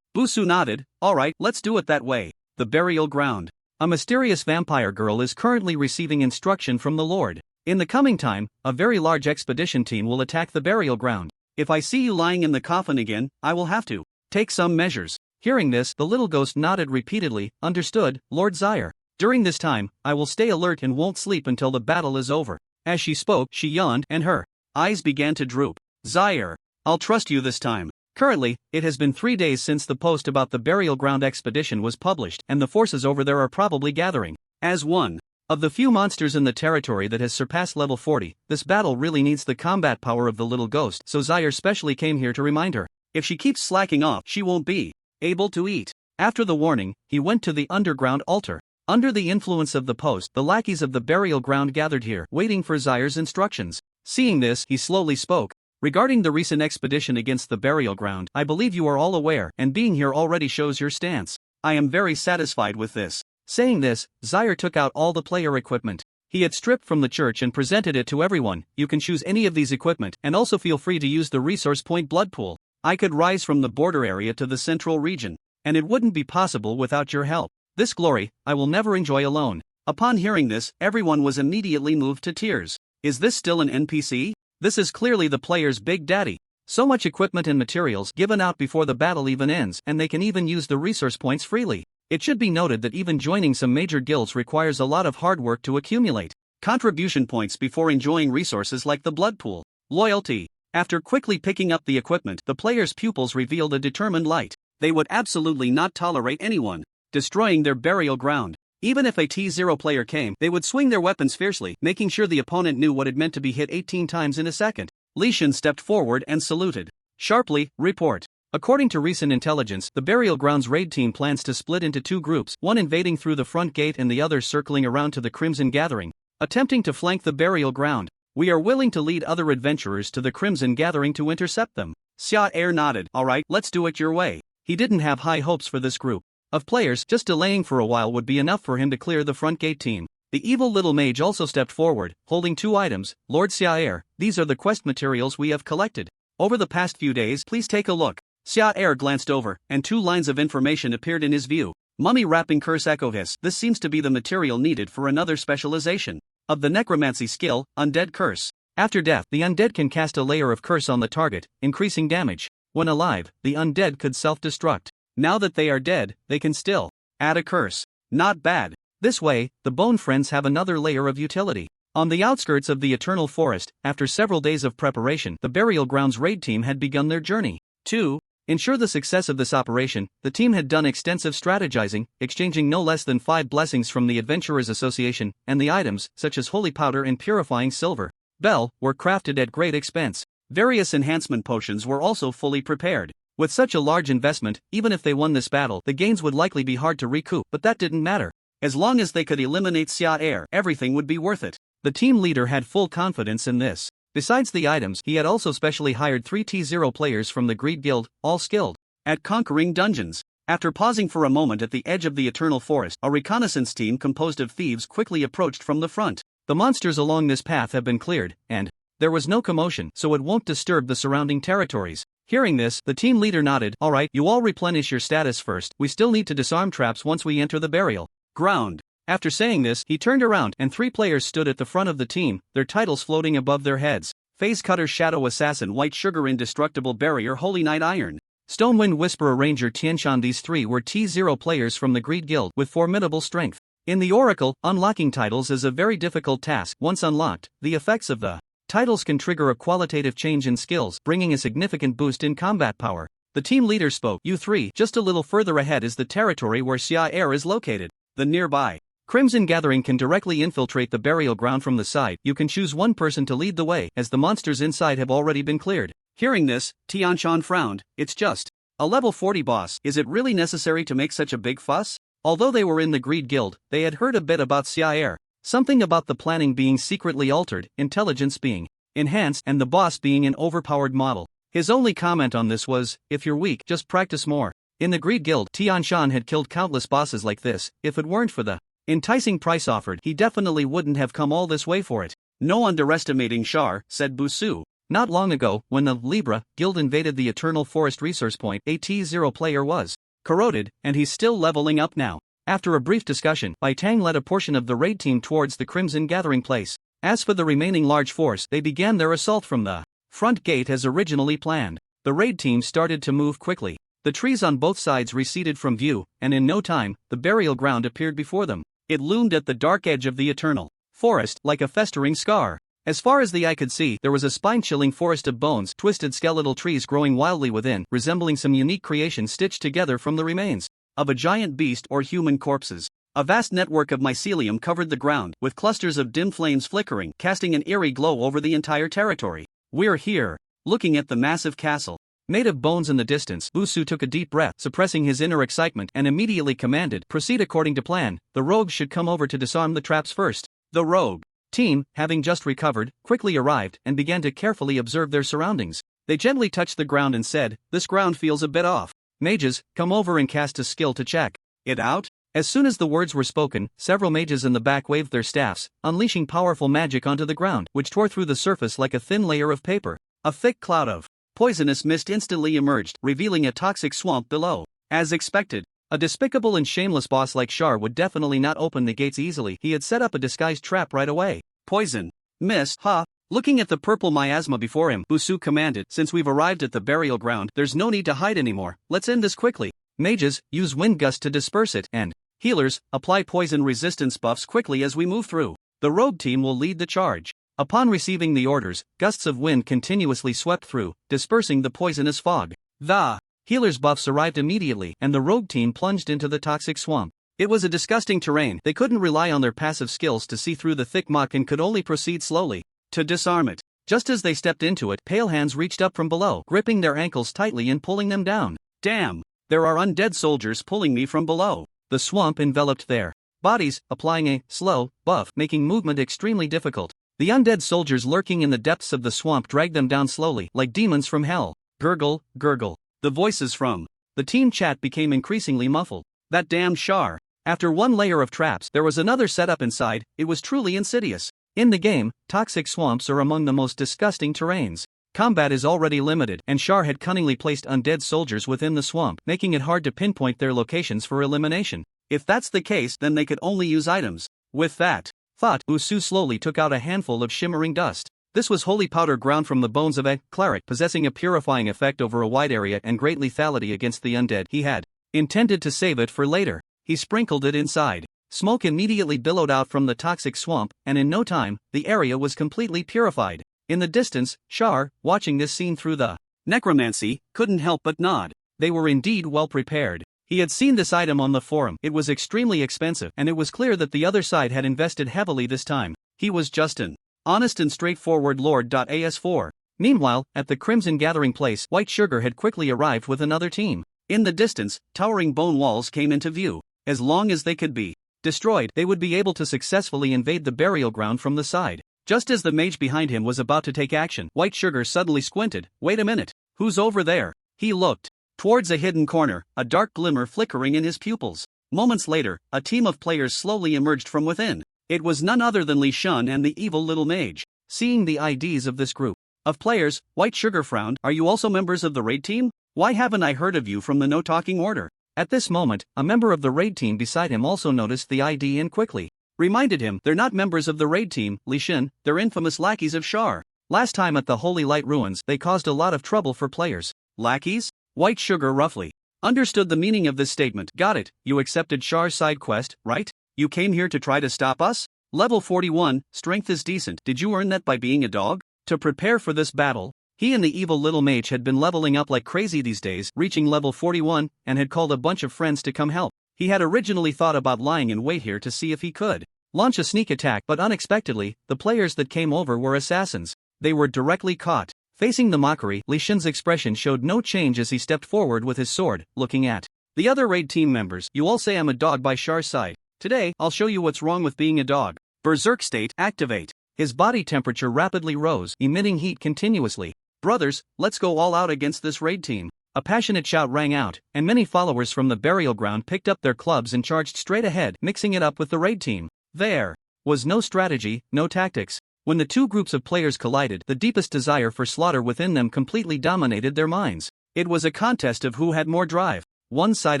Busu nodded, alright, let's do it that way. The burial ground. A mysterious vampire girl is currently receiving instruction from the Lord. In the coming time, a very large expedition team will attack the burial ground. If I see you lying in the coffin again, I will have to take some measures. Hearing this, the little ghost nodded repeatedly, understood, Lord Zaire. During this time, I will stay alert and won't sleep until the battle is over. As she spoke, she yawned, and her eyes began to droop. Zaire, I'll trust you this time. Currently, it has been 3 days since the post about the burial ground expedition was published, and the forces over there are probably gathering. As one of the few monsters in the territory that has surpassed level 40, this battle really needs the combat power of the little ghost, so Zaire specially came here to remind her. If she keeps slacking off, she won't be able to eat. After the warning, he went to the underground altar. Under the influence of the post, the lackeys of the burial ground gathered here, waiting for Zaire's instructions. Seeing this, he slowly spoke. Regarding the recent expedition against the burial ground, I believe you are all aware, and being here already shows your stance. I am very satisfied with this. Saying this, Zaire took out all the player equipment he had stripped from the church and presented it to everyone. You can choose any of these equipment, and also feel free to use the resource point blood pool. I could rise from the border area to the central region, and it wouldn't be possible without your help. This glory, I will never enjoy alone. Upon hearing this, everyone was immediately moved to tears. Is this still an NPC? This is clearly the player's big daddy. So much equipment and materials given out before the battle even ends, and they can even use the resource points freely. It should be noted that even joining some major guilds requires a lot of hard work to accumulate contribution points before enjoying resources like the blood pool. Loyalty. After quickly picking up the equipment, the player's pupils revealed a determined light. They would absolutely not tolerate anyone destroying their burial ground. Even if a T0 player came, they would swing their weapons fiercely, making sure the opponent knew what it meant to be hit 18 times in a second. Leysan stepped forward and saluted. Sharply, report. According to recent intelligence, the Burial Grounds raid team plans to split into two groups, one invading through the front gate and the other circling around to the Crimson Gathering, attempting to flank the Burial Ground. We are willing to lead other adventurers to the Crimson Gathering to intercept them. Xia Er nodded. Alright, let's do it your way. He didn't have high hopes for this group of players. Just delaying for a while would be enough for him to clear the front gate team. The evil little mage also stepped forward, holding two items. Lord Xia Er, these are the quest materials we have collected over the past few days. Please take a look. Xia Er glanced over, and two lines of information appeared in his view. Mummy wrapping curse echohiss. This seems to be the material needed for another specialization of the necromancy skill, Undead Curse. After death, the undead can cast a layer of curse on the target, increasing damage. When alive, the undead could self-destruct. Now that they are dead, they can still add a curse. Not bad. This way, the Bone Friends have another layer of utility. On the outskirts of the Eternal Forest, after several days of preparation, the Burial Grounds raid team had begun their journey. To ensure the success of this operation, the team had done extensive strategizing, exchanging no less than 5 blessings from the Adventurers Association, and the items, such as Holy Powder and Purifying Silver Bell, were crafted at great expense. Various enhancement potions were also fully prepared. With such a large investment, even if they won this battle, the gains would likely be hard to recoup, but that didn't matter. As long as they could eliminate Xia Er, everything would be worth it. The team leader had full confidence in this. Besides the items, he had also specially hired 3 T0 players from the Greed Guild, all skilled at conquering dungeons. After pausing for a moment at the edge of the Eternal Forest, a reconnaissance team composed of thieves quickly approached from the front. The monsters along this path have been cleared, and there was no commotion, so it won't disturb the surrounding territories. Hearing this, the team leader nodded. Alright, you all replenish your status first. We still need to disarm traps once we enter the burial ground. After saying this, he turned around, and 3 players stood at the front of the team, their titles floating above their heads. Phase Cutter, Shadow Assassin, White Sugar, Indestructible Barrier, Holy Knight, Iron Stonewind, Whisperer, Ranger, Tianshan. These 3 were T0 players from the Greed Guild with formidable strength. In the Oracle, unlocking titles is a very difficult task. Once unlocked, the effects of the titles can trigger a qualitative change in skills, bringing a significant boost in combat power. The team leader spoke. You 3, just a little further ahead is the territory where Xia Er is located. The nearby Crimson Gathering can directly infiltrate the burial ground from the side. You can choose one person to lead the way, as the monsters inside have already been cleared. Hearing this, Tianshan frowned. It's just a level 40 boss. Is it really necessary to make such a big fuss? Although they were in the Greed Guild, they had heard a bit about Xia Er. Something about the planning being secretly altered, intelligence being enhanced, and the boss being an overpowered model. His only comment on this was, if you're weak, just practice more. In the Greed Guild, Tianshan had killed countless bosses like this. If it weren't for the enticing price offered, he definitely wouldn't have come all this way for it. No underestimating Shar, said Busu. Not long ago, when the Libra Guild invaded the Eternal Forest Resource Point, a T0 player was corroded, and he's still leveling up now. After a brief discussion, Bai Tang led a portion of the raid team towards the Crimson Gathering place. As for the remaining large force, they began their assault from the front gate as originally planned. The raid team started to move quickly. The trees on both sides receded from view, and in no time, the burial ground appeared before them. It loomed at the dark edge of the Eternal Forest, like a festering scar. As far as the eye could see, there was a spine-chilling forest of bones, twisted skeletal trees growing wildly within, resembling some unique creation stitched together from the remains of a giant beast or human corpses. A vast network of mycelium covered the ground, with clusters of dim flames flickering, casting an eerie glow over the entire territory. We're here. Looking at the massive castle made of bones in the distance, Busu took a deep breath, suppressing his inner excitement, and immediately commanded, proceed according to plan. The rogues should come over to disarm the traps first. The rogue team, having just recovered, quickly arrived, and began to carefully observe their surroundings. They gently touched the ground and said, this ground feels a bit off. Mages, come over and cast a skill to check it out. As soon as the words were spoken, several mages in the back waved their staffs, unleashing powerful magic onto the ground, which tore through the surface like a thin layer of paper. A thick cloud of poisonous mist instantly emerged, revealing a toxic swamp below. As expected, a despicable and shameless boss like Shar would definitely not open the gates easily. He had set up a disguised trap right away. Poison mist, huh? Looking at the purple miasma before him, Busu commanded, since we've arrived at the burial ground, there's no need to hide anymore. Let's end this quickly. Mages, use wind gust to disperse it, and healers, apply poison resistance buffs quickly as we move through. The rogue team will lead the charge. Upon receiving the orders, gusts of wind continuously swept through, dispersing the poisonous fog. The healers' buffs arrived immediately, and the rogue team plunged into the toxic swamp. It was a disgusting terrain. They couldn't rely on their passive skills to see through the thick muck and could only proceed slowly to disarm it. Just as they stepped into it, pale hands reached up from below, gripping their ankles tightly and pulling them down. Damn! There are undead soldiers pulling me from below. The swamp enveloped their bodies, applying a slow buff, making movement extremely difficult. The undead soldiers lurking in the depths of the swamp dragged them down slowly, like demons from hell. Gurgle, gurgle. The voices from the team chat became increasingly muffled. That damn Shar. After one layer of traps, there was another set up inside. It was truly insidious. In the game, toxic swamps are among the most disgusting terrains. Combat is already limited, and Shar had cunningly placed undead soldiers within the swamp, making it hard to pinpoint their locations for elimination. If that's the case, then they could only use items. With that thought, Usu slowly took out a handful of shimmering dust. This was holy powder ground from the bones of a cleric, possessing a purifying effect over a wide area and great lethality against the undead. He had intended to save it for later. He sprinkled it inside. Smoke immediately billowed out from the toxic swamp, and in no time, the area was completely purified. In the distance, Shar, watching this scene through the necromancy, couldn't help but nod. They were indeed well prepared. He had seen this item on the forum. It was extremely expensive, and it was clear that the other side had invested heavily this time. He was just an honest and straightforward Lord.as4. Meanwhile, at the Crimson Gathering Place, White Sugar had quickly arrived with another team. In the distance, towering bone walls came into view. As long as they could be destroyed, they would be able to successfully invade the burial ground from the side. Just as the mage behind him was about to take action, White Sugar suddenly squinted. Wait a minute. Who's over there? He looked towards a hidden corner, a dark glimmer flickering in his pupils. Moments later, a team of players slowly emerged from within. It was none other than Leysan and the evil little mage. Seeing the IDs of this group of players, White Sugar frowned. Are you also members of the raid team? Why haven't I heard of you from the no-talking order? At this moment, a member of the raid team beside him also noticed the ID and quickly reminded him, they're not members of the raid team, Leysan, they're infamous lackeys of Shar. Last time at the Holy Light Ruins, they caused a lot of trouble for players. Lackeys? White Sugar roughly understood the meaning of this statement. Got it, you accepted Shar's side quest, right? You came here to try to stop us? Level 41, strength is decent. Did you earn that by being a dog? To prepare for this battle, he and the evil little mage had been leveling up like crazy these days, reaching level 41, and had called a bunch of friends to come help. He had originally thought about lying in wait here to see if he could launch a sneak attack, but unexpectedly, the players that came over were assassins. They were directly caught. Facing the mockery, Leysan's expression showed no change as he stepped forward with his sword, looking at the other raid team members. You all say I'm a dog by Shar's side. Today, I'll show you what's wrong with being a dog. Berserk state, activate. His body temperature rapidly rose, emitting heat continuously. Brothers, let's go all out against this raid team. A passionate shout rang out, and many followers from the burial ground picked up their clubs and charged straight ahead, mixing it up with the raid team. There was no strategy, no tactics. When the two groups of players collided, the deepest desire for slaughter within them completely dominated their minds. It was a contest of who had more drive. One side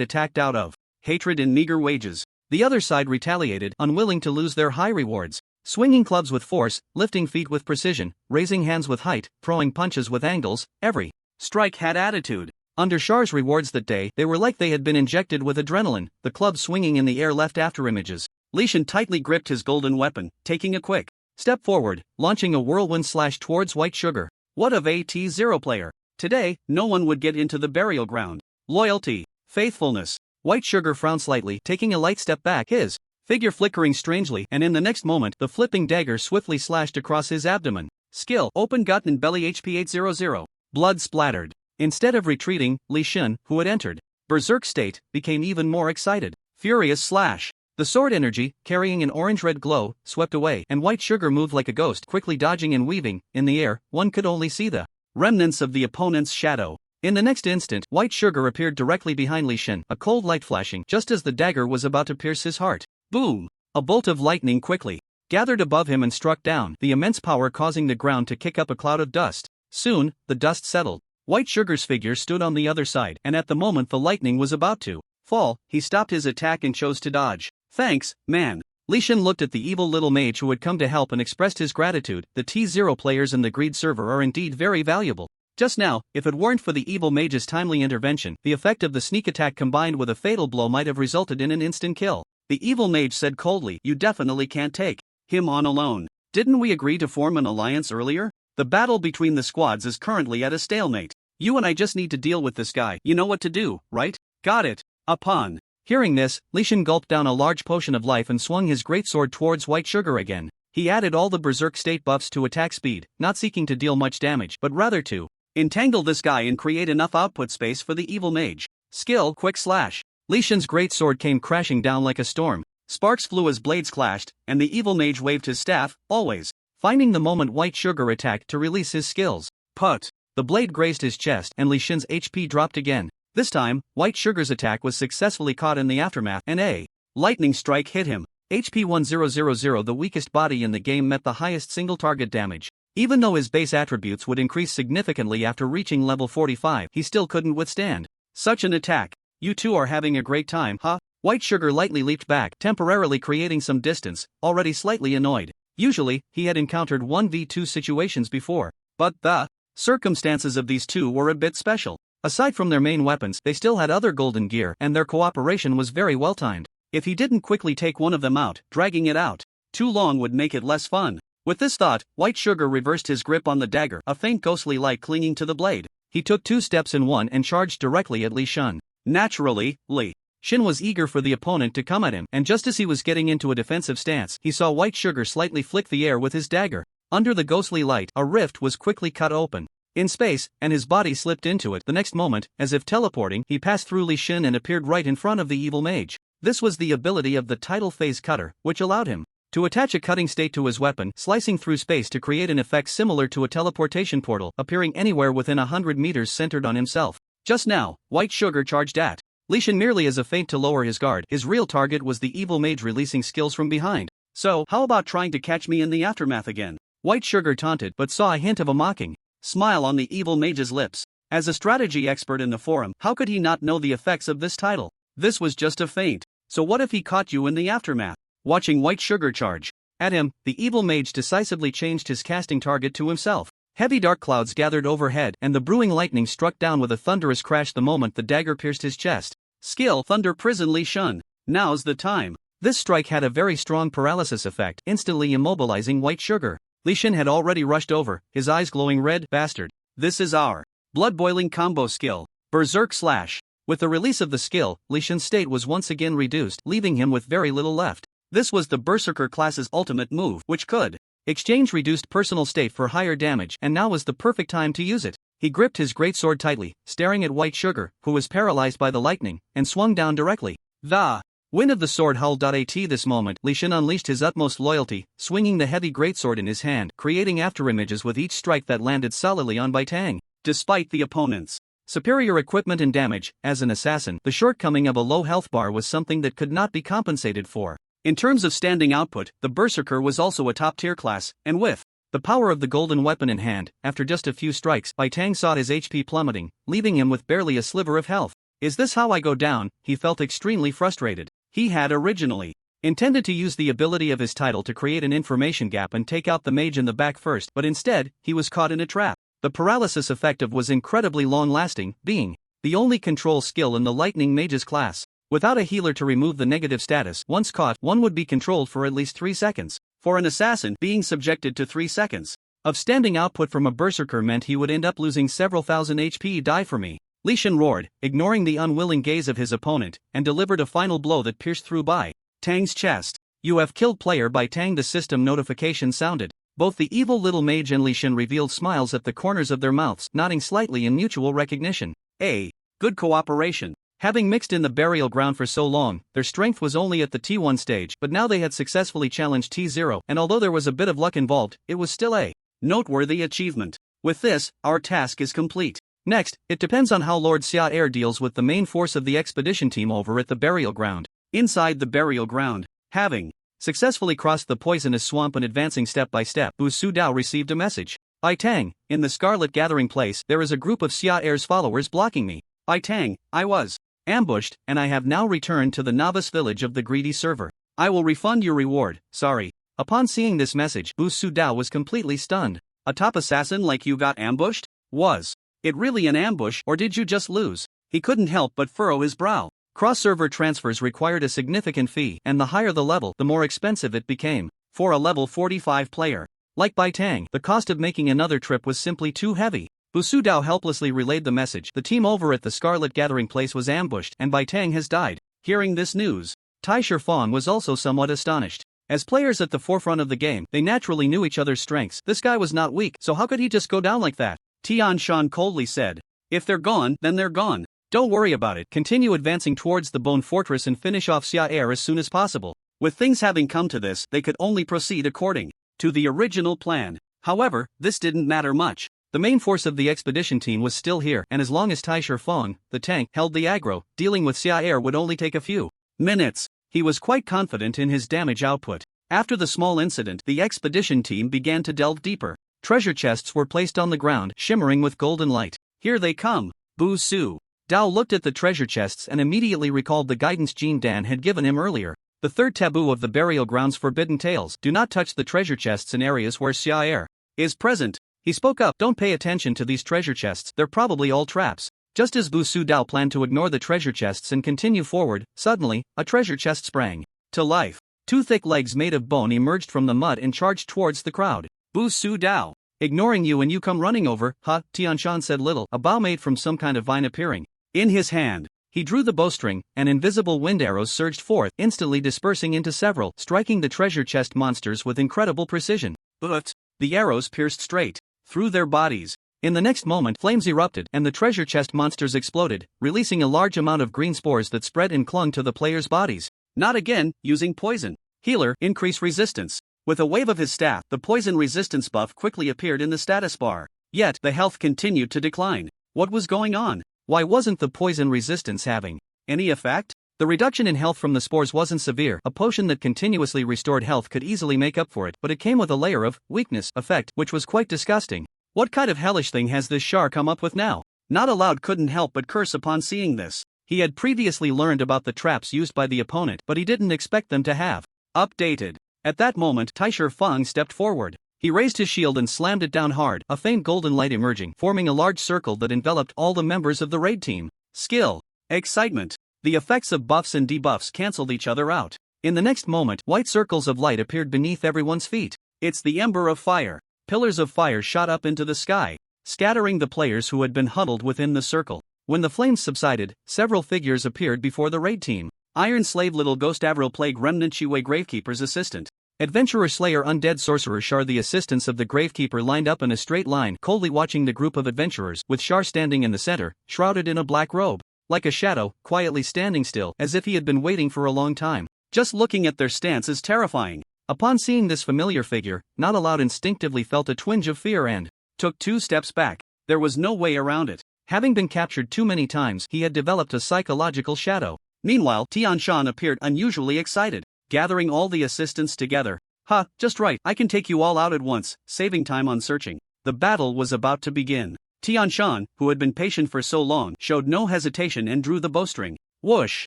attacked out of hatred and meager wages. The other side retaliated, unwilling to lose their high rewards. Swinging clubs with force, lifting feet with precision, raising hands with height, throwing punches with angles, every strike had attitude. Under Shar's rewards that day, they were like they had been injected with adrenaline. The club swinging in the air left after images. Leysan tightly gripped his golden weapon, taking a quick step forward, launching a whirlwind slash towards White Sugar. What of a T0 player? Today, no one would get into the burial ground. Loyalty, faithfulness. White Sugar frowned slightly, taking a light step back, his figure flickering strangely, and in the next moment, the flipping dagger swiftly slashed across his abdomen. Skill, open gut and belly HP 800. Blood splattered. Instead of retreating, Leysan, who had entered berserk state, became even more excited. Furious slash. The sword energy, carrying an orange-red glow, swept away, and White Sugar moved like a ghost, quickly dodging and weaving. In the air, one could only see the remnants of the opponent's shadow. In the next instant, White Sugar appeared directly behind Leysan, a cold light flashing just as the dagger was about to pierce his heart. Boom! A bolt of lightning quickly gathered above him and struck down, the immense power causing the ground to kick up a cloud of dust. Soon, the dust settled. White Sugar's figure stood on the other side, and at the moment the lightning was about to fall, he stopped his attack and chose to dodge. Thanks, man. Leysan looked at the evil little mage who had come to help and expressed his gratitude. The T0 players in the Greed server are indeed very valuable. Just now, if it weren't for the evil mage's timely intervention, the effect of the sneak attack combined with a fatal blow might have resulted in an instant kill. The evil mage said coldly, you definitely can't take him on alone. Didn't we agree to form an alliance earlier? The battle between the squads is currently at a stalemate. You and I just need to deal with this guy. You know what to do, right? Got it. Upon Hearing this, Leysan gulped down a large potion of life and swung his greatsword towards White Sugar again. He added all the Berserk state buffs to attack speed, not seeking to deal much damage but rather to entangle this guy and create enough output space for the evil mage. Skill: Quick Slash. Leysan's greatsword came crashing down like a storm. Sparks flew as blades clashed, and the evil mage waved his staff, always finding the moment White Sugar attacked to release his skills. Put! The blade grazed his chest and Leysan's HP dropped again. This time, White Sugar's attack was successfully caught in the aftermath and a lightning strike hit him. HP 1000, the weakest body in the game, met the highest single target damage. Even though his base attributes would increase significantly after reaching level 45, he still couldn't withstand such an attack. You two are having a great time, huh? White Sugar lightly leaped back, temporarily creating some distance, already slightly annoyed. Usually, he had encountered 1v2 situations before, but the circumstances of these two were a bit special. Aside from their main weapons, they still had other golden gear, and their cooperation was very well timed. If he didn't quickly take one of them out, dragging it out too long would make it less fun. With this thought, White Sugar reversed his grip on the dagger, a faint ghostly light clinging to the blade. He took 2 steps in one and charged directly at Leysan. Naturally, Leysan was eager for the opponent to come at him, and just as he was getting into a defensive stance, he saw White Sugar slightly flick the air with his dagger. Under the ghostly light, a rift was quickly cut open in space, and his body slipped into it. The next moment, as if teleporting, he passed through Leysan and appeared right in front of the evil mage. This was the ability of the Tidal Phase Cutter, which allowed him to attach a cutting state to his weapon, slicing through space to create an effect similar to a teleportation portal, appearing anywhere within 100 meters centered on himself. Just now, White Sugar charged at Leysan merely as a feint to lower his guard. His real target was the evil mage releasing skills from behind. So, how about trying to catch me in the aftermath again? White Sugar taunted, but saw a hint of a mocking smile on the evil mage's lips. As a strategy expert in the forum, how could he not know the effects of this title? This was just a feint. So what if he caught you in the aftermath? Watching White Sugar charge at him, the evil mage decisively changed his casting target to himself. Heavy dark clouds gathered overhead, and the brewing lightning struck down with a thunderous crash the moment the dagger pierced his chest. Skill: Thunder Prison Leysan. Now's the time. This strike had a very strong paralysis effect, instantly immobilizing White Sugar. Leysan had already rushed over, his eyes glowing red. Bastard. This is our blood-boiling combo skill. Berserk Slash. With the release of the skill, Leysan's state was once again reduced, leaving him with very little left. This was the Berserker class's ultimate move, which could exchange reduced personal state for higher damage, and now was the perfect time to use it. He gripped his greatsword tightly, staring at White Sugar, who was paralyzed by the lightning, and swung down directly. The wind of the sword howled. At this moment, Leysan unleashed his utmost loyalty, swinging the heavy greatsword in his hand, creating afterimages with each strike that landed solidly on Baitang. Despite the opponent's superior equipment and damage, as an assassin, the shortcoming of a low health bar was something that could not be compensated for. In terms of standing output, the Berserker was also a top-tier class, and with the power of the golden weapon in hand, after just a few strikes, Baitang saw his HP plummeting, leaving him with barely a sliver of health. Is this how I go down? He felt extremely frustrated. He had originally intended to use the ability of his title to create an information gap and take out the mage in the back first, but instead, he was caught in a trap. The paralysis effect was incredibly long-lasting, being the only control skill in the Lightning Mage's class. Without a healer to remove the negative status, once caught, one would be controlled for at least 3 seconds. For an assassin, being subjected to 3 seconds of standing output from a Berserker meant he would end up losing several thousand HP. Die for me. Leysan roared, ignoring the unwilling gaze of his opponent, and delivered a final blow that pierced through Baitang's chest. You have killed player Baitang. The system notification sounded. Both the evil little mage and Leysan revealed smiles at the corners of their mouths, nodding slightly in mutual recognition. Good cooperation. Having mixed in the burial ground for so long, their strength was only at the T1 stage, but now they had successfully challenged T0, and although there was a bit of luck involved, it was still a noteworthy achievement. With this, our task is complete. Next, it depends on how Lord Xia Air deals with the main force of the expedition team over at the burial ground. Inside the burial ground, having successfully crossed the poisonous swamp and advancing step by step, Bu Su Dao received a message. Baitang, in the Scarlet Gathering Place, there is a group of Xia Air's followers blocking me. Baitang, I was ambushed, and I have now returned to the novice village of the greedy server. I will refund your reward, sorry. Upon seeing this message, Bu Su Dao was completely stunned. A top assassin like you got ambushed? Was it really an ambush, or did you just lose? He couldn't help but furrow his brow. Cross-server transfers required a significant fee, and the higher the level, the more expensive it became. For a level 45 player like Baitang, the cost of making another trip was simply too heavy. Bu Su Dao helplessly relayed the message. The team over at the Scarlet Gathering Place was ambushed, and Baitang has died. Hearing this news, Tai Shifang was also somewhat astonished. As players at the forefront of the game, they naturally knew each other's strengths. This guy was not weak, so how could he just go down like that? Tian Shan coldly said. If they're gone, then they're gone. Don't worry about it. Continue advancing towards the Bone Fortress and finish off Xia Air as soon as possible. With things having come to this, they could only proceed according to the original plan. However, this didn't matter much. The main force of the expedition team was still here, and as long as Tai Shifang, the tank, held the aggro, dealing with Xia Air would only take a few minutes. He was quite confident in his damage output. After the small incident, the expedition team began to delve deeper. Treasure chests were placed on the ground, shimmering with golden light. Here they come. Bu Su. Dao looked at the treasure chests and immediately recalled the guidance Jean Dan had given him earlier. The third taboo of the burial ground's forbidden tales: do not touch the treasure chests in areas where Xia Air is present. He spoke up. Don't pay attention to these treasure chests, they're probably all traps. Just as Bu Su Dao planned to ignore the treasure chests and continue forward, suddenly, a treasure chest sprang to life. Two thick legs made of bone emerged from the mud and charged towards the crowd. Bu Su Dao. Ignoring you and you come running over, huh? Tianshan said little, a bow made from some kind of vine appearing in his hand. He drew the bowstring, and invisible wind arrows surged forth, instantly dispersing into several, striking the treasure chest monsters with incredible precision. But the arrows pierced straight through their bodies. In the next moment, flames erupted, and the treasure chest monsters exploded, releasing a large amount of green spores that spread and clung to the players' bodies. Not again, using poison. Healer, increase resistance. With a wave of his staff, the poison resistance buff quickly appeared in the status bar. Yet, the health continued to decline. What was going on? Why wasn't the poison resistance having any effect? The reduction in health from the spores wasn't severe. A potion that continuously restored health could easily make up for it, but it came with a layer of weakness effect, which was quite disgusting. What kind of hellish thing has this Shar come up with now? Not Aloud couldn't help but curse upon seeing this. He had previously learned about the traps used by the opponent, but he didn't expect them to have updated. At that moment, Tai Shifang stepped forward. He raised his shield and slammed it down hard, a faint golden light emerging, forming a large circle that enveloped all the members of the raid team. Skill. Excitement. The effects of buffs and debuffs cancelled each other out. In the next moment, white circles of light appeared beneath everyone's feet. It's the Ember of Fire. Pillars of fire shot up into the sky, scattering the players who had been huddled within the circle. When the flames subsided, several figures appeared before the raid team. Iron Slave Little Ghost Avril Plague Remnant Shiwei Gravekeeper's assistant. Adventurer Slayer Undead Sorcerer Shar. The assistants of the Gravekeeper lined up in a straight line, coldly watching the group of adventurers, with Shar standing in the center, shrouded in a black robe. Like a shadow, quietly standing still, as if he had been waiting for a long time. Just looking at their stance is terrifying. Upon seeing this familiar figure, Not Aloud instinctively felt a twinge of fear and took 2 steps back. There was no way around it. Having been captured too many times, he had developed a psychological shadow. Meanwhile, Tianshan appeared unusually excited, gathering all the assistants together. Ha, just right, I can take you all out at once, saving time on searching. The battle was about to begin. Tianshan, who had been patient for so long, showed no hesitation and drew the bowstring. Whoosh!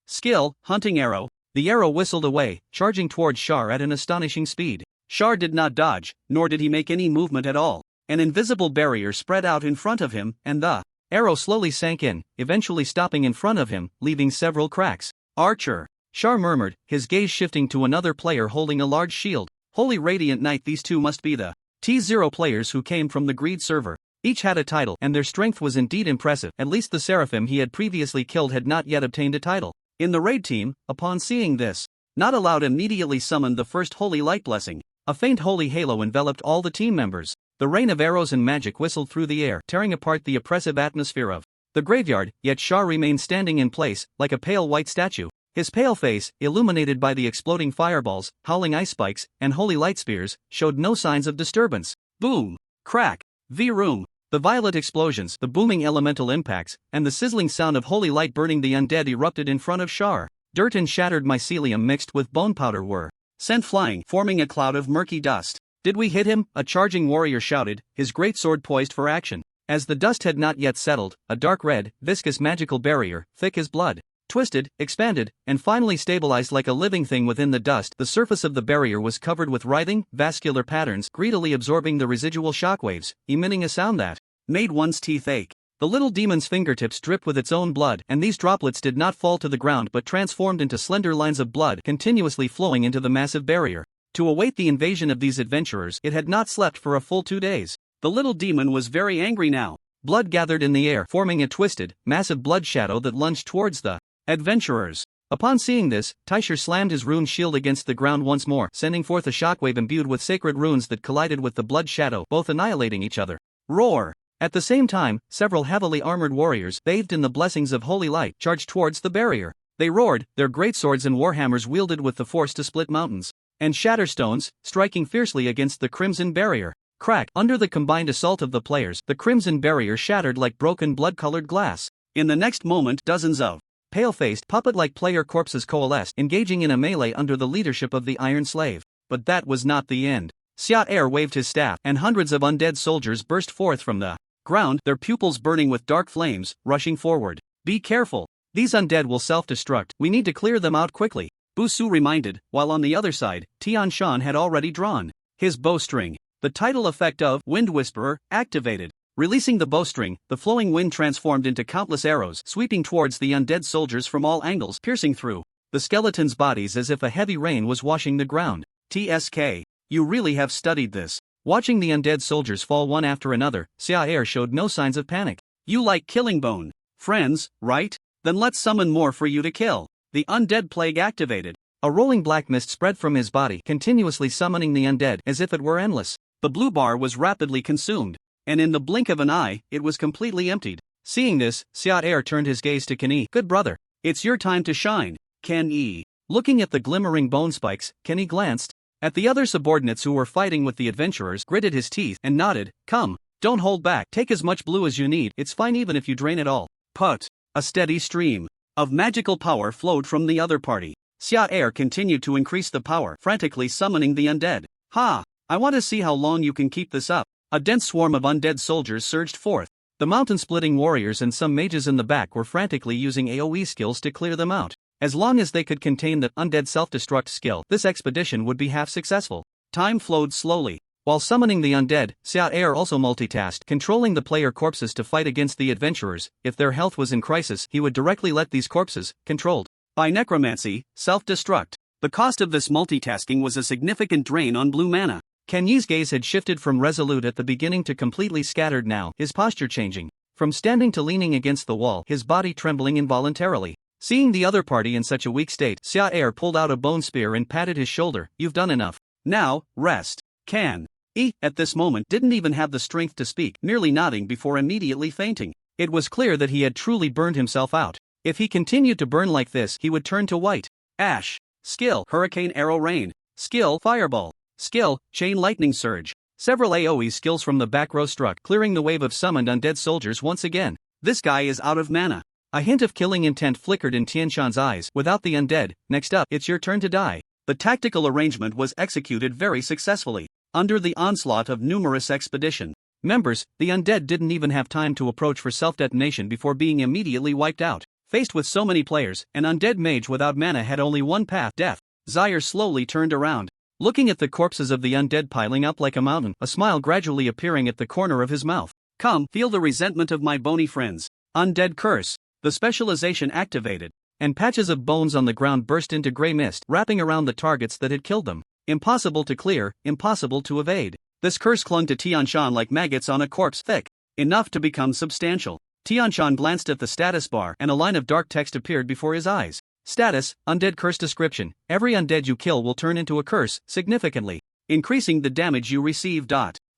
Skill, hunting arrow. The arrow whistled away, charging towards Shar at an astonishing speed. Shar did not dodge, nor did he make any movement at all. An invisible barrier spread out in front of him, and the arrow slowly sank in, eventually stopping in front of him, leaving several cracks. Archer! Shar murmured, his gaze shifting to another player holding a large shield. Holy Radiant Knight, these two must be the T0 players who came from the Greed server. Each had a title, and their strength was indeed impressive. At least the Seraphim he had previously killed had not yet obtained a title. In the raid team, upon seeing this, Not Aloud immediately summoned the first Holy Light Blessing. A faint holy halo enveloped all the team members. The rain of arrows and magic whistled through the air, tearing apart the oppressive atmosphere of the graveyard, yet Shar remained standing in place, like a pale white statue. His pale face, illuminated by the exploding fireballs, howling ice spikes, and holy light spears, showed no signs of disturbance. Boom! Crack! V-room! The violent explosions, the booming elemental impacts, and the sizzling sound of holy light burning the undead erupted in front of Shar. Dirt and shattered mycelium mixed with bone powder were sent flying, forming a cloud of murky dust. Did we hit him? A charging warrior shouted, his great sword poised for action. As the dust had not yet settled, a dark red, viscous magical barrier, thick as blood, twisted, expanded, and finally stabilized like a living thing within the dust. The surface of the barrier was covered with writhing, vascular patterns, greedily absorbing the residual shockwaves, emitting a sound that made one's teeth ache. The little demon's fingertips dripped with its own blood, and these droplets did not fall to the ground but transformed into slender lines of blood continuously flowing into the massive barrier. To await the invasion of these adventurers, it had not slept for a full 2 days. The little demon was very angry now. Blood gathered in the air, forming a twisted, massive blood shadow that lunged towards the adventurers. Upon seeing this, Taishi slammed his rune shield against the ground once more, sending forth a shockwave imbued with sacred runes that collided with the blood shadow, both annihilating each other. Roar! At the same time, several heavily armored warriors, bathed in the blessings of holy light, charged towards the barrier. They roared, their greatswords and warhammers wielded with the force to split mountains and shatter stones, striking fiercely against the crimson barrier. Crack! Under the combined assault of the players, the crimson barrier shattered like broken blood-colored glass. In the next moment, dozens of pale-faced, puppet-like player corpses coalesced, engaging in a melee under the leadership of the Iron Slave. But that was not the end. Xiao waved his staff, and hundreds of undead soldiers burst forth from the ground, their pupils burning with dark flames, rushing forward. Be careful. These undead will self-destruct, we need to clear them out quickly, Bu Su reminded, while on the other side, Tian Shan had already drawn his bowstring. The tidal effect of Wind Whisperer activated. Releasing the bowstring, the flowing wind transformed into countless arrows, sweeping towards the undead soldiers from all angles, piercing through the skeletons' bodies as if a heavy rain was washing the ground. TSK. You really have studied this. Watching the undead soldiers fall one after another, Xiao showed no signs of panic. You like killing bone friends, right? Then let's summon more for you to kill. The undead plague activated. A rolling black mist spread from his body, continuously summoning the undead as if it were endless. The blue bar was rapidly consumed, and in the blink of an eye, it was completely emptied. Seeing this, Xiao turned his gaze to Ken Yi. Good brother, it's your time to shine. Ken Yi. Looking at the glimmering bone spikes, Ken Yi glanced at the other subordinates who were fighting with the adventurers, gritted his teeth, and nodded. Come, don't hold back, take as much blue as you need, it's fine even if you drain it all. Put. A steady stream of magical power flowed from the other party. Xiao continued to increase the power, frantically summoning the undead. Ha! I want to see how long you can keep this up. A dense swarm of undead soldiers surged forth. The mountain-splitting warriors and some mages in the back were frantically using AoE skills to clear them out. As long as they could contain the undead self-destruct skill, this expedition would be half successful. Time flowed slowly. While summoning the undead, Xiao also multitasked, controlling the player corpses to fight against the adventurers. If their health was in crisis, he would directly let these corpses, controlled by necromancy, self-destruct. The cost of this multitasking was a significant drain on blue mana. Ken Yi's gaze had shifted from resolute at the beginning to completely scattered now, his posture changing from standing to leaning against the wall, his body trembling involuntarily. Seeing the other party in such a weak state, Xiao pulled out a bone spear and patted his shoulder. You've done enough. Now, rest. Ken Yi, at this moment, didn't even have the strength to speak, merely nodding before immediately fainting. It was clear that he had truly burned himself out. If he continued to burn like this, he would turn to white ash. Skill, Hurricane Arrow Rain. Skill, Fireball. Skill, Chain Lightning Surge. Several AoE skills from the back row struck, clearing the wave of summoned undead soldiers once again. This guy is out of mana. A hint of killing intent flickered in Tianshan's eyes. Without the undead, next up, it's your turn to die. The tactical arrangement was executed very successfully. Under the onslaught of numerous expedition members, the undead didn't even have time to approach for self-detonation before being immediately wiped out. Faced with so many players, an undead mage without mana had only one path, death. Zaire slowly turned around. Looking at the corpses of the undead piling up like a mountain, a smile gradually appearing at the corner of his mouth. Come, feel the resentment of my bony friends. Undead Curse. The specialization activated, and patches of bones on the ground burst into grey mist, wrapping around the targets that had killed them. Impossible to clear, impossible to evade. This curse clung to Tianshan like maggots on a corpse, thick enough to become substantial. Tianshan glanced at the status bar, and a line of dark text appeared before his eyes. Status, Undead Curse Description. Every undead you kill will turn into a curse, significantly increasing the damage you receive.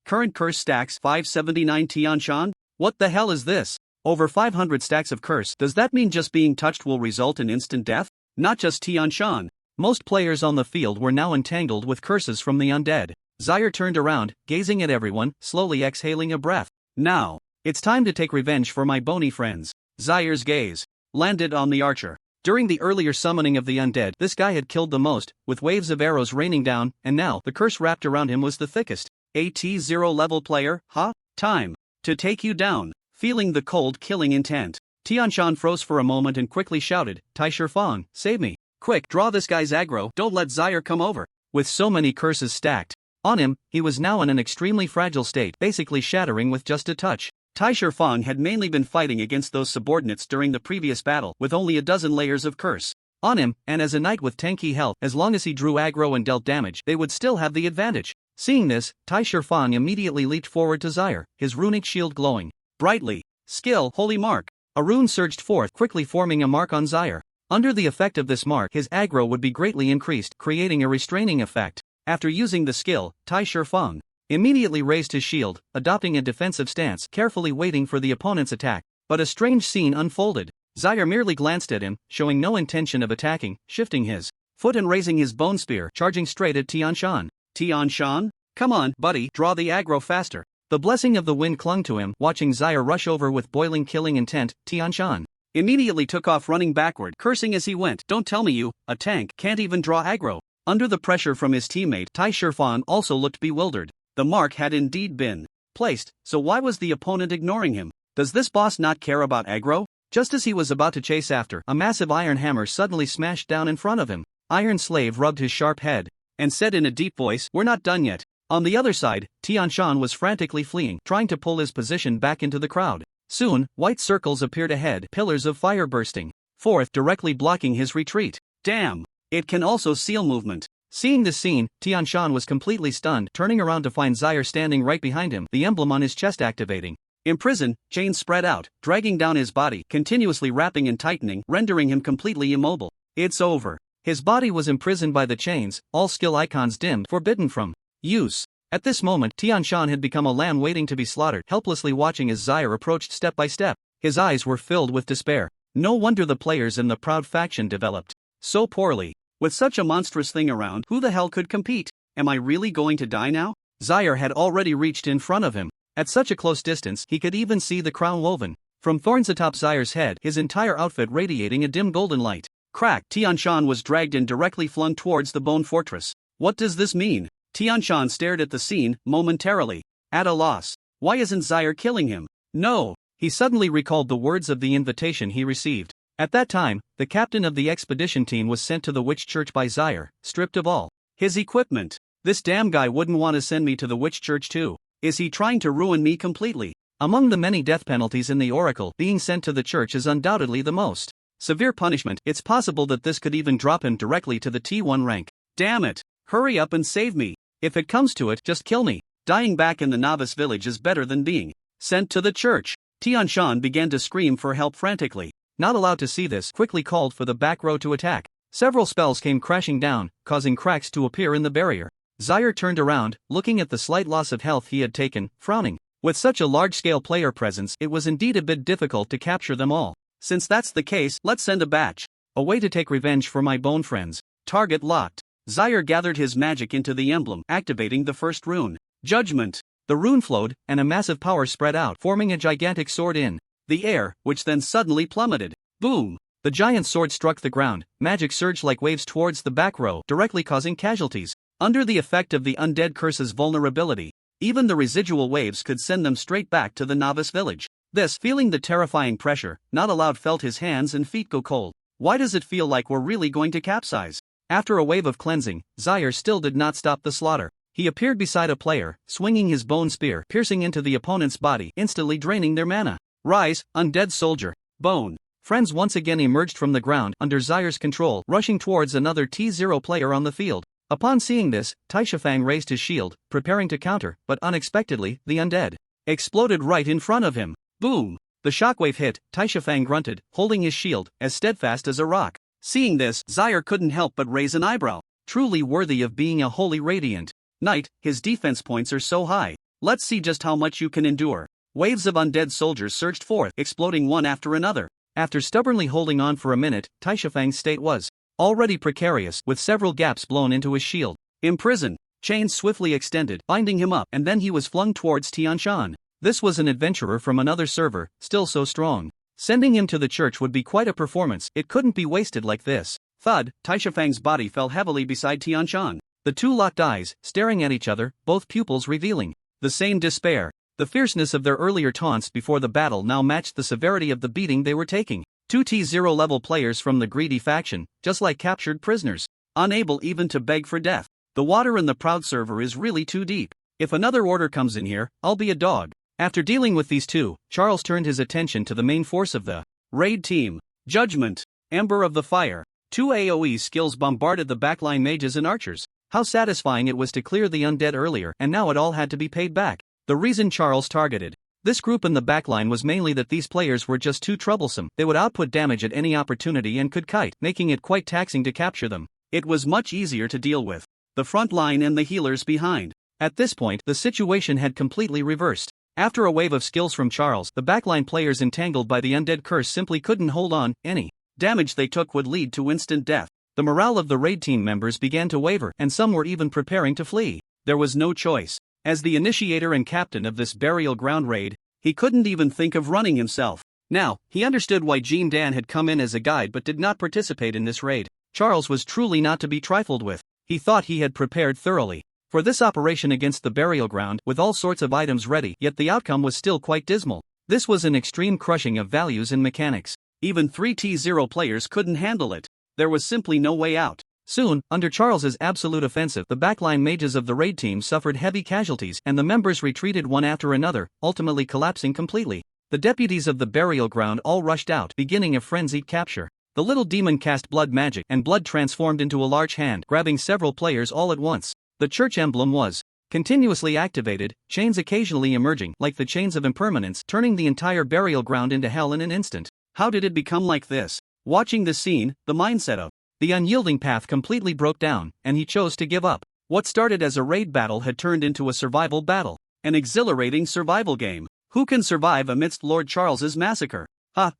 Current curse stacks 579 Tianshan? What the hell is this? Over 500 stacks of curse. Does that mean just being touched will result in instant death? Not just Tianshan. Most players on the field were now entangled with curses from the undead. Zaire turned around, gazing at everyone, slowly exhaling a breath. Now, it's time to take revenge for my bony friends. Zaire's gaze landed on the archer. During the earlier summoning of the undead, this guy had killed the most, with waves of arrows raining down, and now, the curse wrapped around him was the thickest. AT0 level player, huh? Time to take you down. Feeling the cold killing intent, Tianshan froze for a moment and quickly shouted, Taishi Fang, save me. Quick, draw this guy's aggro, don't let Zaire come over. With so many curses stacked on him, he was now in an extremely fragile state, basically shattering with just a touch. Taishi Fang had mainly been fighting against those subordinates during the previous battle, with only a dozen layers of curse on him, and as a knight with tanky health, as long as he drew aggro and dealt damage, they would still have the advantage. Seeing this, Taishi Fang immediately leaped forward to Zaire, his runic shield glowing brightly. Skill, Holy Mark. A rune surged forth, quickly forming a mark on Zaire. Under the effect of this mark, his aggro would be greatly increased, creating a restraining effect. After using the skill, Tai Shifeng immediately raised his shield, adopting a defensive stance, carefully waiting for the opponent's attack. But a strange scene unfolded. Zaire merely glanced at him, showing no intention of attacking, shifting his foot and raising his bone spear, charging straight at Tianshan. Tianshan? Come on, buddy, draw the aggro faster. The blessing of the wind clung to him. Watching Zaire rush over with boiling killing intent, Tianshan immediately took off running backward, cursing as he went. Don't tell me you, a tank, can't even draw aggro. Under the pressure from his teammate, Tai Shifeng also looked bewildered. The mark had indeed been placed, so why was the opponent ignoring him? Does this boss not care about aggro? Just as he was about to chase after, a massive iron hammer suddenly smashed down in front of him. Iron Slave rubbed his sharp head and said in a deep voice, "We're not done yet." On the other side, Tianshan was frantically fleeing, trying to pull his position back into the crowd. Soon, white circles appeared ahead, pillars of fire bursting forth, directly blocking his retreat. Damn! It can also seal movement. Seeing this scene, Tianshan was completely stunned, turning around to find Zaire standing right behind him, the emblem on his chest activating. Imprisoned, chains spread out, dragging down his body, continuously wrapping and tightening, rendering him completely immobile. It's over. His body was imprisoned by the chains, all skill icons dimmed, forbidden from use. At this moment, Tianshan had become a lamb waiting to be slaughtered, helplessly watching as Zaire approached step by step. His eyes were filled with despair. No wonder the players in the proud faction developed so poorly. With such a monstrous thing around, who the hell could compete? Am I really going to die now? Zaire had already reached in front of him. At such a close distance, he could even see the crown woven from thorns atop Zaire's head, his entire outfit radiating a dim golden light. Crack! Tianshan was dragged and directly flung towards the bone fortress. What does this mean? Tianshan stared at the scene, momentarily at a loss. Why isn't Zaire killing him? No! He suddenly recalled the words of the invitation he received. At that time, the captain of the expedition team was sent to the witch church by Zaire, stripped of all his equipment. This damn guy wouldn't want to send me to the witch church too. Is he trying to ruin me completely? Among the many death penalties in the Oracle, being sent to the church is undoubtedly the most severe punishment. It's possible that this could even drop him directly to the T1 rank. Damn it! Hurry up and save me. If it comes to it, just kill me. Dying back in the novice village is better than being sent to the church. Tianshan began to scream for help frantically. Not allowed to see this, quickly called for the back row to attack. Several spells came crashing down, causing cracks to appear in the barrier. Zaire turned around, looking at the slight loss of health he had taken, frowning. With such a large-scale player presence, it was indeed a bit difficult to capture them all. Since that's the case, let's send a batch. A way to take revenge for my bone friends. Target locked. Zaire gathered his magic into the emblem, activating the first rune. Judgment. The rune flowed, and a massive power spread out, forming a gigantic sword in the air, which then suddenly plummeted. Boom! The giant sword struck the ground, magic surged like waves towards the back row, directly causing casualties. Under the effect of the undead curse's vulnerability, even the residual waves could send them straight back to the novice village. This, feeling the terrifying pressure, Not Allowed felt his hands and feet go cold. Why does it feel like we're really going to capsize? After a wave of cleansing, Zaire still did not stop the slaughter. He appeared beside a player, swinging his bone spear, piercing into the opponent's body, instantly draining their mana. Rise, undead soldier. Bone. Friends once again emerged from the ground, under Zaire's control, rushing towards another T0 player on the field. Upon seeing this, Tai Shifeng raised his shield, preparing to counter, but unexpectedly, the undead exploded right in front of him. Boom! The shockwave hit, Tai Shifeng grunted, holding his shield, as steadfast as a rock. Seeing this, Zaire couldn't help but raise an eyebrow. Truly worthy of being a holy radiant knight, his defense points are so high. Let's see just how much you can endure. Waves of undead soldiers surged forth, exploding one after another. After stubbornly holding on for a minute, Tai Shifeng's state was already precarious, with several gaps blown into his shield. Imprisoned. Chains swiftly extended, binding him up, and then he was flung towards Tianshan. This was an adventurer from another server, still so strong. Sending him to the church would be quite a performance. It couldn't be wasted like this. Thud, Tai Shifeng's body fell heavily beside Tianshan. The two locked eyes, staring at each other, both pupils revealing the same despair. The fierceness of their earlier taunts before the battle now matched the severity of the beating they were taking. Two T0 level players from the greedy faction, just like captured prisoners, unable even to beg for death. The water in the proud server is really too deep. If another order comes in here, I'll be a dog. After dealing with these two, Charles turned his attention to the main force of the raid team. Judgment. Ember of the Fire. Two AoE skills bombarded the backline mages and archers. How satisfying it was to clear the undead earlier, and now it all had to be paid back. The reason Charles targeted This group in the backline was mainly that these players were just too troublesome. They would output damage at any opportunity and could kite, making it quite taxing to capture them. It was much easier to deal with the front line and the healers behind. At this point, the situation had completely reversed. After a wave of skills from Charles, the backline players entangled by the undead curse simply couldn't hold on. Any damage they took would lead to instant death. The morale of the raid team members began to waver, and some were even preparing to flee. There was no choice. As the initiator and captain of this burial ground raid, he couldn't even think of running himself. Now, he understood why Jean Dan had come in as a guide but did not participate in this raid. Charles was truly not to be trifled with. He thought he had prepared thoroughly for this operation against the burial ground with all sorts of items ready, yet the outcome was still quite dismal. This was an extreme crushing of values and mechanics. Even 3T0 players couldn't handle it. There was simply no way out. Soon, under Charles's absolute offensive, the backline mages of the raid team suffered heavy casualties and the members retreated one after another, ultimately collapsing completely. The deputies of the burial ground all rushed out, beginning a frenzied capture. The little demon cast blood magic and blood transformed into a large hand, grabbing several players all at once. The church emblem was continuously activated, chains occasionally emerging like the chains of impermanence, turning the entire burial ground into hell in an instant. How did it become like this? Watching this scene, the mindset of the unyielding path completely broke down, and he chose to give up. What started as a raid battle had turned into a survival battle. An exhilarating survival game. Who can survive amidst Lord Charles's massacre?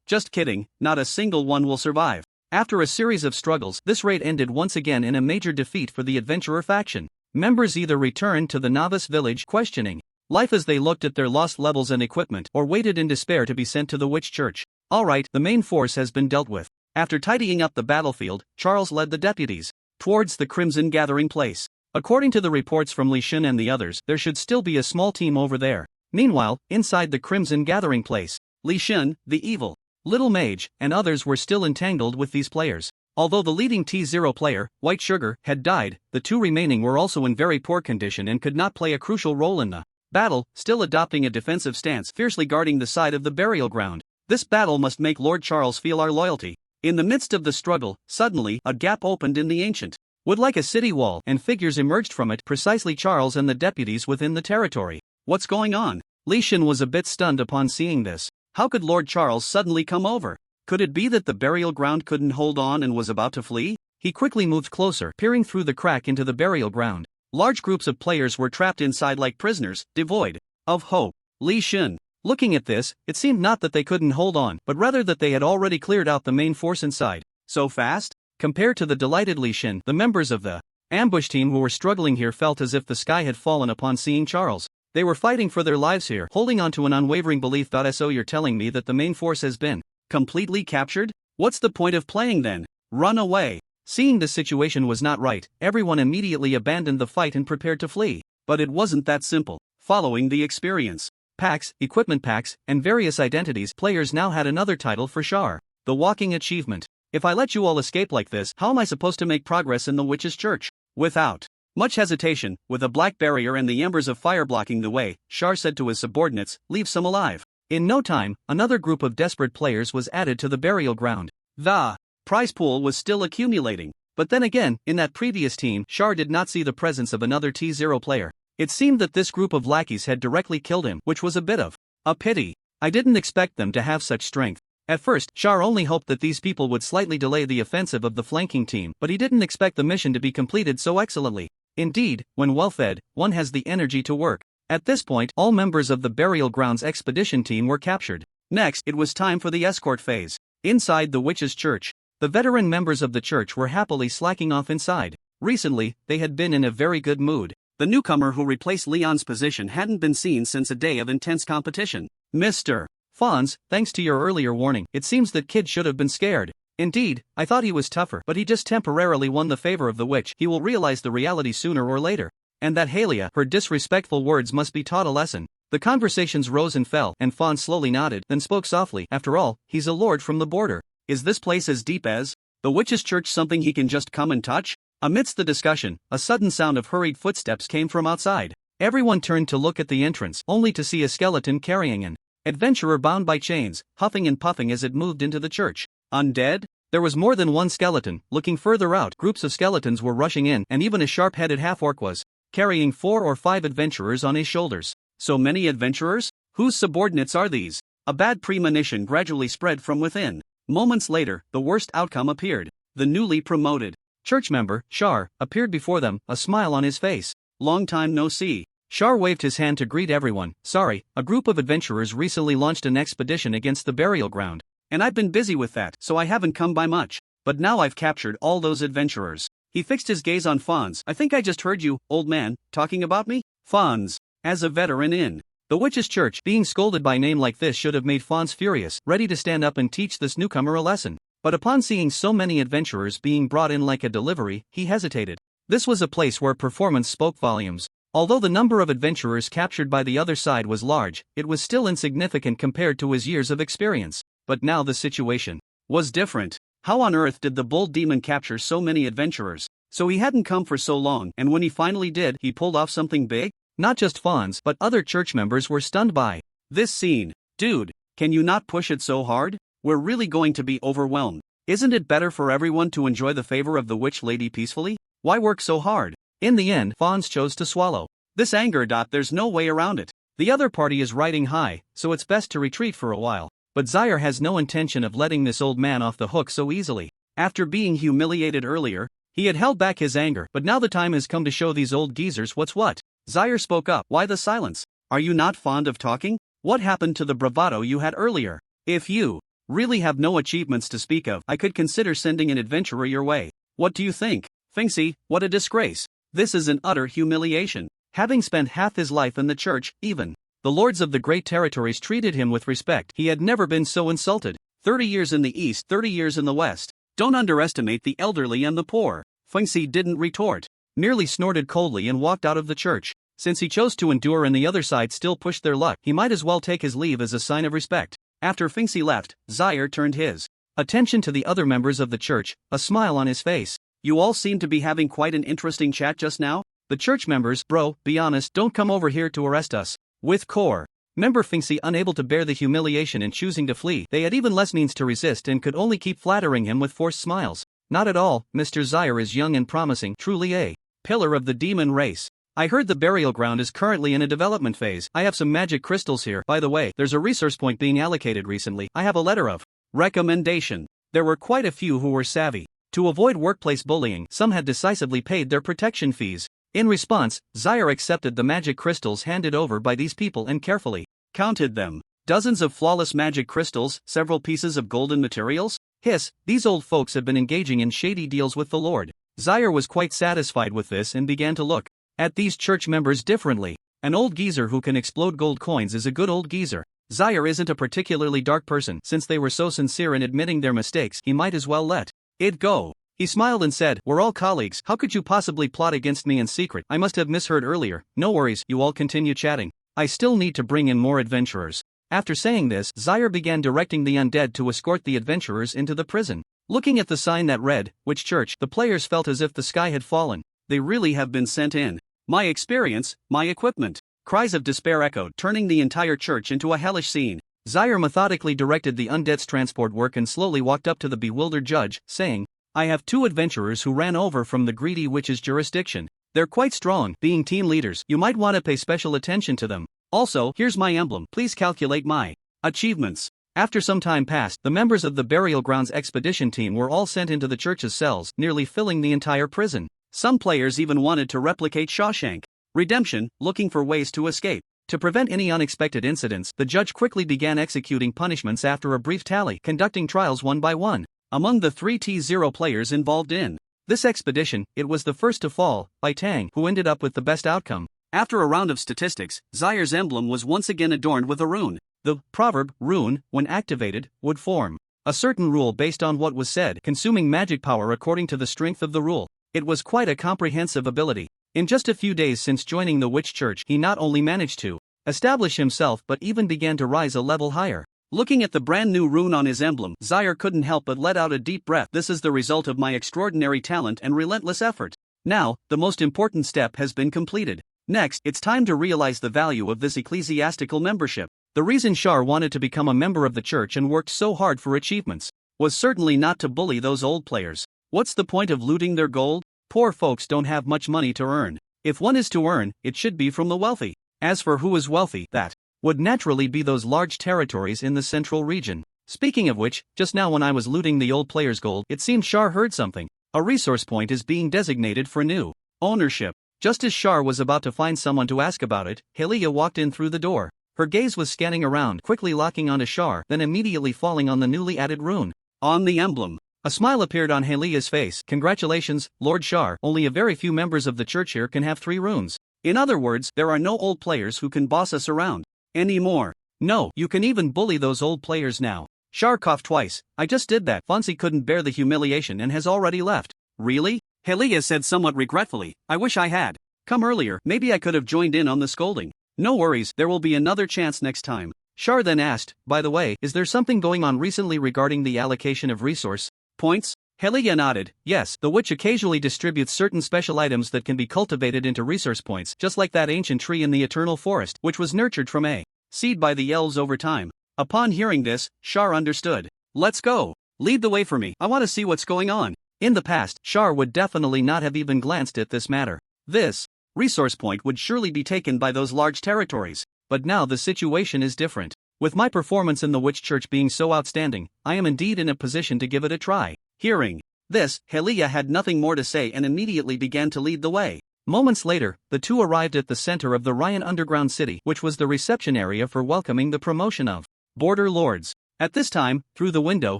Just kidding, not a single one will survive. After a series of struggles, this raid ended once again in a major defeat for the adventurer faction. Members either returned to the novice village questioning life as they looked at their lost levels and equipment, or waited in despair to be sent to the witch church. Alright, the main force has been dealt with. After tidying up the battlefield, Charles led the deputies towards the Crimson Gathering Place. According to the reports from Leysan and the others, there should still be a small team over there. Meanwhile, inside the Crimson Gathering Place, Leysan, the evil little mage, and others were still entangled with these players. Although the leading T0 player, White Sugar, had died, the two remaining were also in very poor condition and could not play a crucial role in the battle, still adopting a defensive stance, fiercely guarding the side of the burial ground. This battle must make Lord Charles feel our loyalty. In the midst of the struggle, suddenly, a gap opened in the ancient wood like a city wall, and figures emerged from it, precisely Charles and the deputies within the territory. What's going on? Leysan was a bit stunned upon seeing this. How could Lord Charles suddenly come over? Could it be that the burial ground couldn't hold on and was about to flee? He quickly moved closer, peering through the crack into the burial ground. Large groups of players were trapped inside like prisoners, devoid of hope. Leysan. Looking at this, it seemed not that they couldn't hold on, but rather that they had already cleared out the main force inside. So fast? Compared to the delighted Leysan, the members of the ambush team who were struggling here felt as if the sky had fallen upon seeing Charles. They were fighting for their lives here, holding on to an unwavering belief. So you're telling me that the main force has been completely captured? What's the point of playing then? Run away. Seeing the situation was not right, everyone immediately abandoned the fight and prepared to flee. But it wasn't that simple. Following the experience packs, equipment packs, and various identities, players now had another title for Shar, the Walking Achievement. If I let you all escape like this, how am I supposed to make progress in the witch's church? Without much hesitation, with a black barrier and the embers of fire blocking the way, Shar said to his subordinates, "Leave some alive." In no time, another group of desperate players was added to the burial ground. The prize pool was still accumulating. But then again, in that previous team, Shar did not see the presence of another T0 player. It seemed that this group of lackeys had directly killed him, which was a bit of a pity. I didn't expect them to have such strength. At first, Shar only hoped that these people would slightly delay the offensive of the flanking team, but he didn't expect the mission to be completed so excellently. Indeed, when well fed, one has the energy to work. At this point, all members of the burial grounds expedition team were captured. Next, it was time for the escort phase. Inside the witch's church, the veteran members of the church were happily slacking off inside. Recently, they had been in a very good mood. The newcomer who replaced Leon's position hadn't been seen since a day of intense competition. Mr. Fonz, thanks to your earlier warning, it seems that Kid should have been scared. Indeed, I thought he was tougher, but he just temporarily won the favor of the witch. He will realize the reality sooner or later. And that Halia, her disrespectful words must be taught a lesson. The conversations rose and fell, and Fonz slowly nodded, then spoke softly. After all, he's a lord from the border. Is this place as deep as the witch's church something he can just come and touch? Amidst the discussion, a sudden sound of hurried footsteps came from outside. Everyone turned to look at the entrance, only to see a skeleton carrying an adventurer bound by chains, huffing and puffing as it moved into the church. Undead? There was more than one skeleton. Looking further out, groups of skeletons were rushing in, and even a sharp-headed half-orc was carrying 4 or 5 adventurers on his shoulders. So many adventurers? Whose subordinates are these? A bad premonition gradually spread from within. Moments later, the worst outcome appeared. The newly promoted church member, Shar, appeared before them, a smile on his face. Long time no see. Shar waved his hand to greet everyone. Sorry, a group of adventurers recently launched an expedition against the burial ground. And I've been busy with that, so I haven't come by much. But now I've captured all those adventurers. He fixed his gaze on Fonz. I think I just heard you, old man, talking about me? Fonz, as a veteran in the witch's church, being scolded by name like this should have made Fonz furious, ready to stand up and teach this newcomer a lesson. But upon seeing so many adventurers being brought in like a delivery, he hesitated. This was a place where performance spoke volumes. Although the number of adventurers captured by the other side was large, it was still insignificant compared to his years of experience. But now the situation was different. How on earth did the bold demon capture so many adventurers? So he hadn't come for so long, and when he finally did, he pulled off something big? Not just Fonz, but other church members were stunned by this scene. Dude, can you not push it so hard? We're really going to be overwhelmed. Isn't it better for everyone to enjoy the favor of the witch lady peacefully? Why work so hard? In the end, Fonz chose to swallow this anger. There's no way around it. The other party is riding high, so it's best to retreat for a while. But Zaire has no intention of letting this old man off the hook so easily. After being humiliated earlier, he had held back his anger, but now the time has come to show these old geezers what's what. Zaire spoke up. Why the silence? Are you not fond of talking? What happened to the bravado you had earlier? If you really have no achievements to speak of, I could consider sending an adventurer your way. What do you think? Finksy, what a disgrace. This is an utter humiliation. Having spent half his life in the church, even the lords of the great territories treated him with respect. He had never been so insulted. 30 years in the east, 30 years in the west. Don't underestimate the elderly and the poor. Finksy didn't retort, merely snorted coldly and walked out of the church. Since he chose to endure and the other side still pushed their luck, he might as well take his leave as a sign of respect. After Finksy left, Zaire turned his attention to the other members of the church, a smile on his face. You all seem to be having quite an interesting chat just now. The church members, bro, be honest, don't come over here to arrest us. With core member Finksy unable to bear the humiliation and choosing to flee, they had even less means to resist and could only keep flattering him with forced smiles. Not at all, Mr. Zaire is young and promising, truly a pillar of the demon race. I heard the burial ground is currently in a development phase. I have some magic crystals here. By the way, there's a resource point being allocated recently. I have a letter of recommendation. There were quite a few who were savvy. To avoid workplace bullying, some had decisively paid their protection fees. In response, Zaire accepted the magic crystals handed over by these people and carefully counted them. Dozens of flawless magic crystals, several pieces of golden materials? Hiss, these old folks have been engaging in shady deals with the Lord. Zaire was quite satisfied with this and began to look at these church members differently. An old geezer who can explode gold coins is a good old geezer. Zaire isn't a particularly dark person. Since they were so sincere in admitting their mistakes, he might as well let it go. He smiled and said, we're all colleagues. How could you possibly plot against me in secret? I must have misheard earlier. No worries, you all continue chatting. I still need to bring in more adventurers. After saying this, Zaire began directing the undead to escort the adventurers into the prison. Looking at the sign that read, Which Church, the players felt as if the sky had fallen. They really have been sent in. My experience, my equipment. Cries of despair echoed, turning the entire church into a hellish scene. Zaire methodically directed the undead's transport work and slowly walked up to the bewildered judge, saying, I have 2 adventurers who ran over from the greedy witch's jurisdiction. They're quite strong, being team leaders. You might want to pay special attention to them. Also, here's my emblem. Please calculate my achievements. After some time passed, the members of the burial grounds expedition team were all sent into the church's cells, nearly filling the entire prison. Some players even wanted to replicate Shawshank Redemption, looking for ways to escape. To prevent any unexpected incidents, the judge quickly began executing punishments after a brief tally, conducting trials one by one. Among the 3T0 players involved in this expedition, it was the first to fall, by Tang, who ended up with the best outcome. After a round of statistics, Zaire's emblem was once again adorned with a rune. The proverb, rune, when activated, would form a certain rule based on what was said, consuming magic power according to the strength of the rule. It was quite a comprehensive ability. In just a few days since joining the Witch Church, he not only managed to establish himself but even began to rise a level higher. Looking at the brand new rune on his emblem, Zaire couldn't help but let out a deep breath. This is the result of my extraordinary talent and relentless effort. Now, the most important step has been completed. Next, it's time to realize the value of this ecclesiastical membership. The reason Shar wanted to become a member of the church and worked so hard for achievements was certainly not to bully those old players. What's the point of looting their gold? Poor folks don't have much money to earn. If one is to earn, it should be from the wealthy. As for who is wealthy, that would naturally be those large territories in the central region. Speaking of which, just now when I was looting the old player's gold, it seemed Shar heard something. A resource point is being designated for new ownership. Just as Shar was about to find someone to ask about it, Helia walked in through the door. Her gaze was scanning around, quickly locking onto Shar, then immediately falling on the newly added rune on the emblem. A smile appeared on Helia's face. Congratulations, Lord Shar. Only a very few members of the church here can have 3 runes. In other words, there are no old players who can boss us around anymore. No, you can even bully those old players now. Shar coughed twice. I just did that. Fonzie couldn't bear the humiliation and has already left. Really? Helia said somewhat regretfully. I wish I had come earlier. Maybe I could have joined in on the scolding. No worries, there will be another chance next time. Shar then asked, by the way, is there something going on recently regarding the allocation of resource points? Helia nodded. Yes, the witch occasionally distributes certain special items that can be cultivated into resource points, just like that ancient tree in the Eternal Forest, which was nurtured from a seed by the elves over time. Upon hearing this, Shar understood. Let's go. Lead the way for me. I want to see what's going on. In the past, Shar would definitely not have even glanced at this matter. This resource point would surely be taken by those large territories. But now the situation is different. With my performance in the Witch Church being so outstanding, I am indeed in a position to give it a try. Hearing this, Helia had nothing more to say and immediately began to lead the way. Moments later, the two arrived at the center of the Ryan underground city, which was the reception area for welcoming the promotion of Border Lords. At this time, through the window,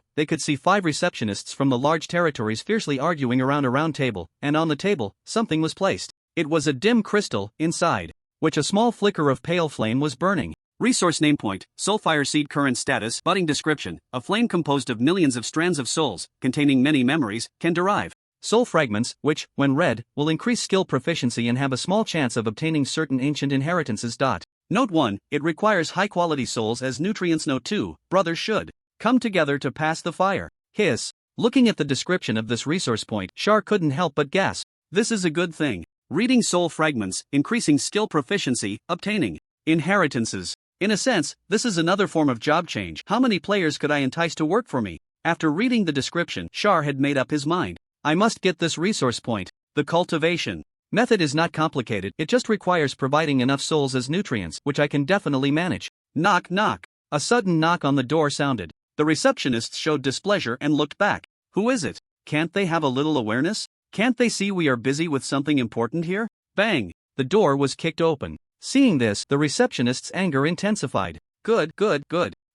they could see 5 receptionists from the large territories fiercely arguing around a round table, and on the table, something was placed. It was a dim crystal, inside which a small flicker of pale flame was burning. Resource namepoint, Soulfire Seed current status, budding description, a flame composed of millions of strands of souls, containing many memories, can derive soul fragments, which, when read, will increase skill proficiency and have a small chance of obtaining certain ancient inheritances. Note 1, it requires high-quality souls as nutrients. Note 2, brothers should come together to pass the fire. Hiss. Looking at the description of this resource point, Shar couldn't help but gasp. This is a good thing. Reading soul fragments, increasing skill proficiency, obtaining inheritances. In a sense, this is another form of job change. How many players could I entice to work for me? After reading the description, Shar had made up his mind. I must get this resource point. The cultivation method is not complicated, it just requires providing enough souls as nutrients, which I can definitely manage. Knock knock. A sudden knock on the door sounded. The receptionists showed displeasure and looked back. Who is it? Can't they have a little awareness? Can't they see we are busy with something important here? Bang! The door was kicked open. Seeing this, the receptionist's anger intensified. Good.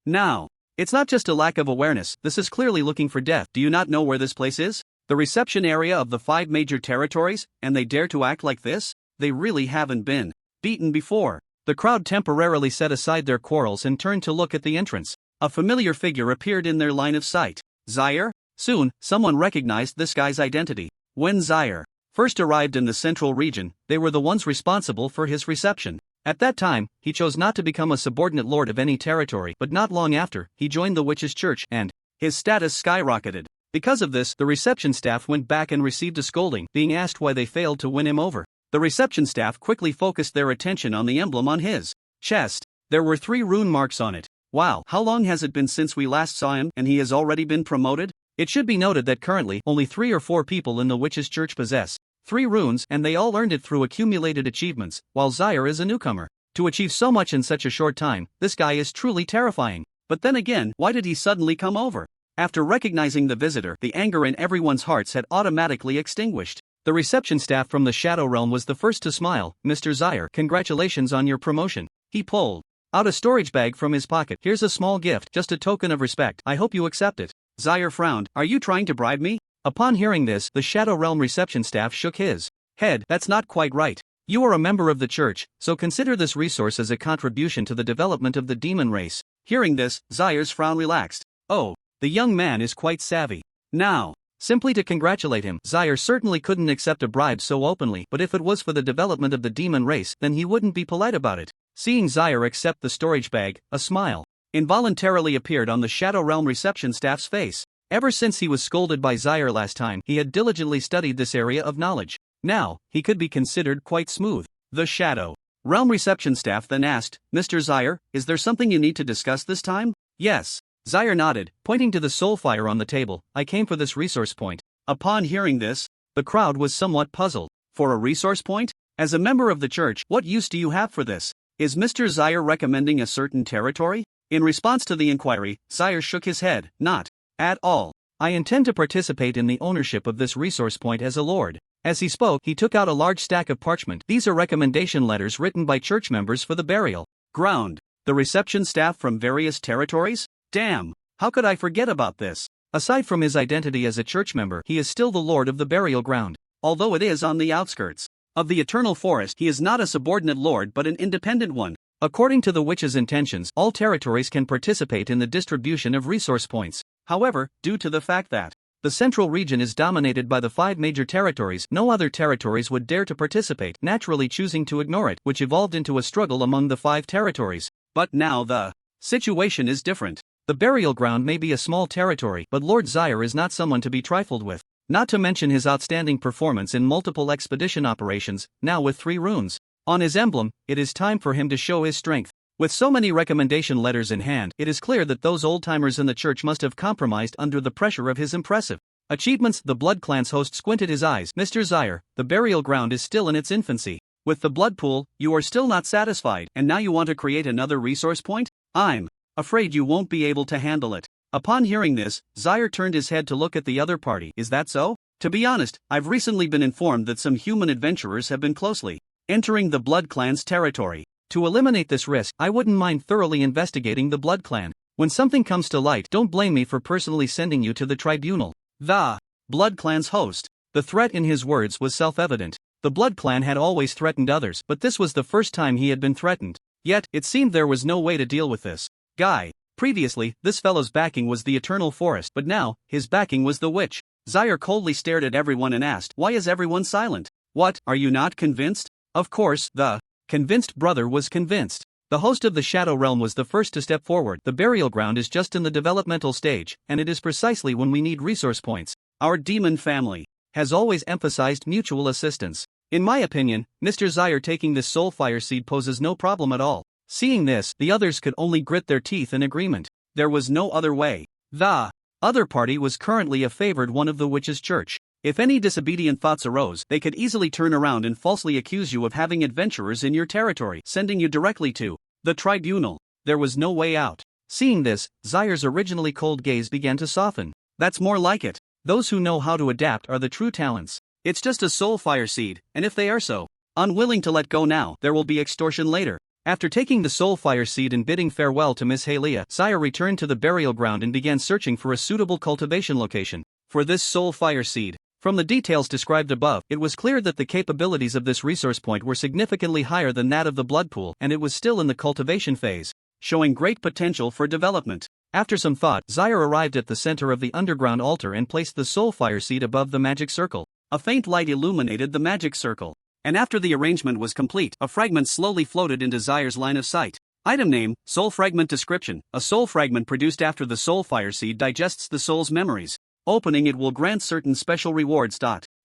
Now, it's not just a lack of awareness, this is clearly looking for death. Do you not know where this place is? The reception area of the 5 major territories, and they dare to act like this? They really haven't been beaten before. The crowd temporarily set aside their quarrels and turned to look at the entrance. A familiar figure appeared in their line of sight. Zaire? Soon, someone recognized this guy's identity. When Zaire first arrived in the central region, they were the ones responsible for his reception. At that time, he chose not to become a subordinate lord of any territory, but not long after, he joined the Witch's Church, and his status skyrocketed. Because of this, the reception staff went back and received a scolding, being asked why they failed to win him over. The reception staff quickly focused their attention on the emblem on his chest. There were 3 rune marks on it. Wow, how long has it been since we last saw him, and he has already been promoted? It should be noted that currently, only 3 or 4 people in the Witch's Church possess 3 runes, and they all earned it through accumulated achievements, while Zaire is a newcomer. To achieve so much in such a short time, this guy is truly terrifying. But then again, why did he suddenly come over? After recognizing the visitor, the anger in everyone's hearts had automatically extinguished. The reception staff from the Shadow Realm was the first to smile. Mr. Zaire, congratulations on your promotion. He pulled out a storage bag from his pocket. Here's a small gift, just a token of respect. I hope you accept it. Zaire frowned. Are you trying to bribe me? Upon hearing this, the Shadow Realm reception staff shook his head. That's not quite right. You are a member of the church, so consider this resource as a contribution to the development of the demon race. Hearing this, Zaire's frown relaxed. Oh, the young man is quite savvy. Now, simply to congratulate him, Zaire certainly couldn't accept a bribe so openly, but if it was for the development of the demon race, then he wouldn't be polite about it. Seeing Zaire accept the storage bag, a smile involuntarily appeared on the Shadow Realm reception staff's face. Ever since he was scolded by Zaire last time, he had diligently studied this area of knowledge. Now, he could be considered quite smooth. The Shadow Realm reception staff then asked, Mr. Zaire, is there something you need to discuss this time? Yes. Zaire nodded, pointing to the soulfire on the table. I came for this resource point. Upon hearing this, the crowd was somewhat puzzled. For a resource point? As a member of the church, what use do you have for this? Is Mr. Zaire recommending a certain territory? In response to the inquiry, Zaire shook his head. Not at all. I intend to participate in the ownership of this resource point as a lord. As he spoke, he took out a large stack of parchment. These are recommendation letters written by church members for the burial ground. The reception staff from various territories? Damn, how could I forget about this? Aside from his identity as a church member, he is still the lord of the burial ground. Although it is on the outskirts of the Eternal Forest, he is not a subordinate lord but an independent one. According to the witch's intentions, all territories can participate in the distribution of resource points. However, due to the fact that the central region is dominated by the 5 major territories, no other territories would dare to participate, naturally choosing to ignore it, which evolved into a struggle among the 5 territories. But now the situation is different. The burial ground may be a small territory, but Lord Zaire is not someone to be trifled with. Not to mention his outstanding performance in multiple expedition operations, now with 3 runes on his emblem. It is time for him to show his strength. With so many recommendation letters in hand, it is clear that those old-timers in the church must have compromised under the pressure of his impressive achievements. The Blood Clan's host squinted his eyes. Mr. Zaire, the burial ground is still in its infancy. With the blood pool, you are still not satisfied, and now you want to create another resource point? I'm afraid you won't be able to handle it. Upon hearing this, Zaire turned his head to look at the other party. Is that so? To be honest, I've recently been informed that some human adventurers have been closely entering the Blood Clan's territory. To eliminate this risk, I wouldn't mind thoroughly investigating the Blood Clan. When something comes to light, don't blame me for personally sending you to the tribunal. The Blood Clan's host. The threat in his words was self-evident. The Blood Clan had always threatened others, but this was the first time he had been threatened. Yet, it seemed there was no way to deal with this guy. Previously, this fellow's backing was the Eternal Forest, but now, his backing was the witch. Zaire coldly stared at everyone and asked, "Why is everyone silent? What, are you not convinced?" Of course, the convinced brother was convinced. The host of the Shadow Realm was the first to step forward. The burial ground is just in the developmental stage, and it is precisely when we need resource points. Our demon family has always emphasized mutual assistance. In my opinion, Mr. Zaire taking this Soulfire seed poses no problem at all. Seeing this, the others could only grit their teeth in agreement. There was no other way. The other party was currently a favored one of the witch's church. If any disobedient thoughts arose, they could easily turn around and falsely accuse you of having adventurers in your territory, sending you directly to the tribunal. There was no way out. Seeing this, Zaire's originally cold gaze began to soften. That's more like it. Those who know how to adapt are the true talents. It's just a Soulfire seed, and if they are so unwilling to let go now, there will be extortion later. After taking the Soulfire seed and bidding farewell to Miss Halia, Zaire returned to the burial ground and began searching for a suitable cultivation location for this Soulfire seed. From the details described above, it was clear that the capabilities of this resource point were significantly higher than that of the blood pool, and it was still in the cultivation phase, showing great potential for development. After some thought, Zaire arrived at the center of the underground altar and placed the Soulfire seed above the magic circle. A faint light illuminated the magic circle, and after the arrangement was complete, a fragment slowly floated into Zaire's line of sight. Item name, Soul Fragment description. A soul fragment produced after the Soulfire seed digests the soul's memories. Opening it will grant certain special rewards.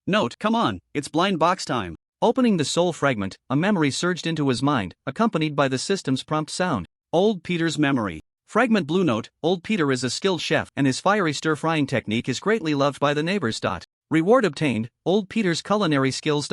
Note, come on, it's blind box time. Opening the soul fragment, a memory surged into his mind, accompanied by the system's prompt sound. Old Peter's memory. Fragment Blue Note, Old Peter is a skilled chef, and his fiery stir-frying technique is greatly loved by the neighbors. Reward obtained, Old Peter's culinary skills.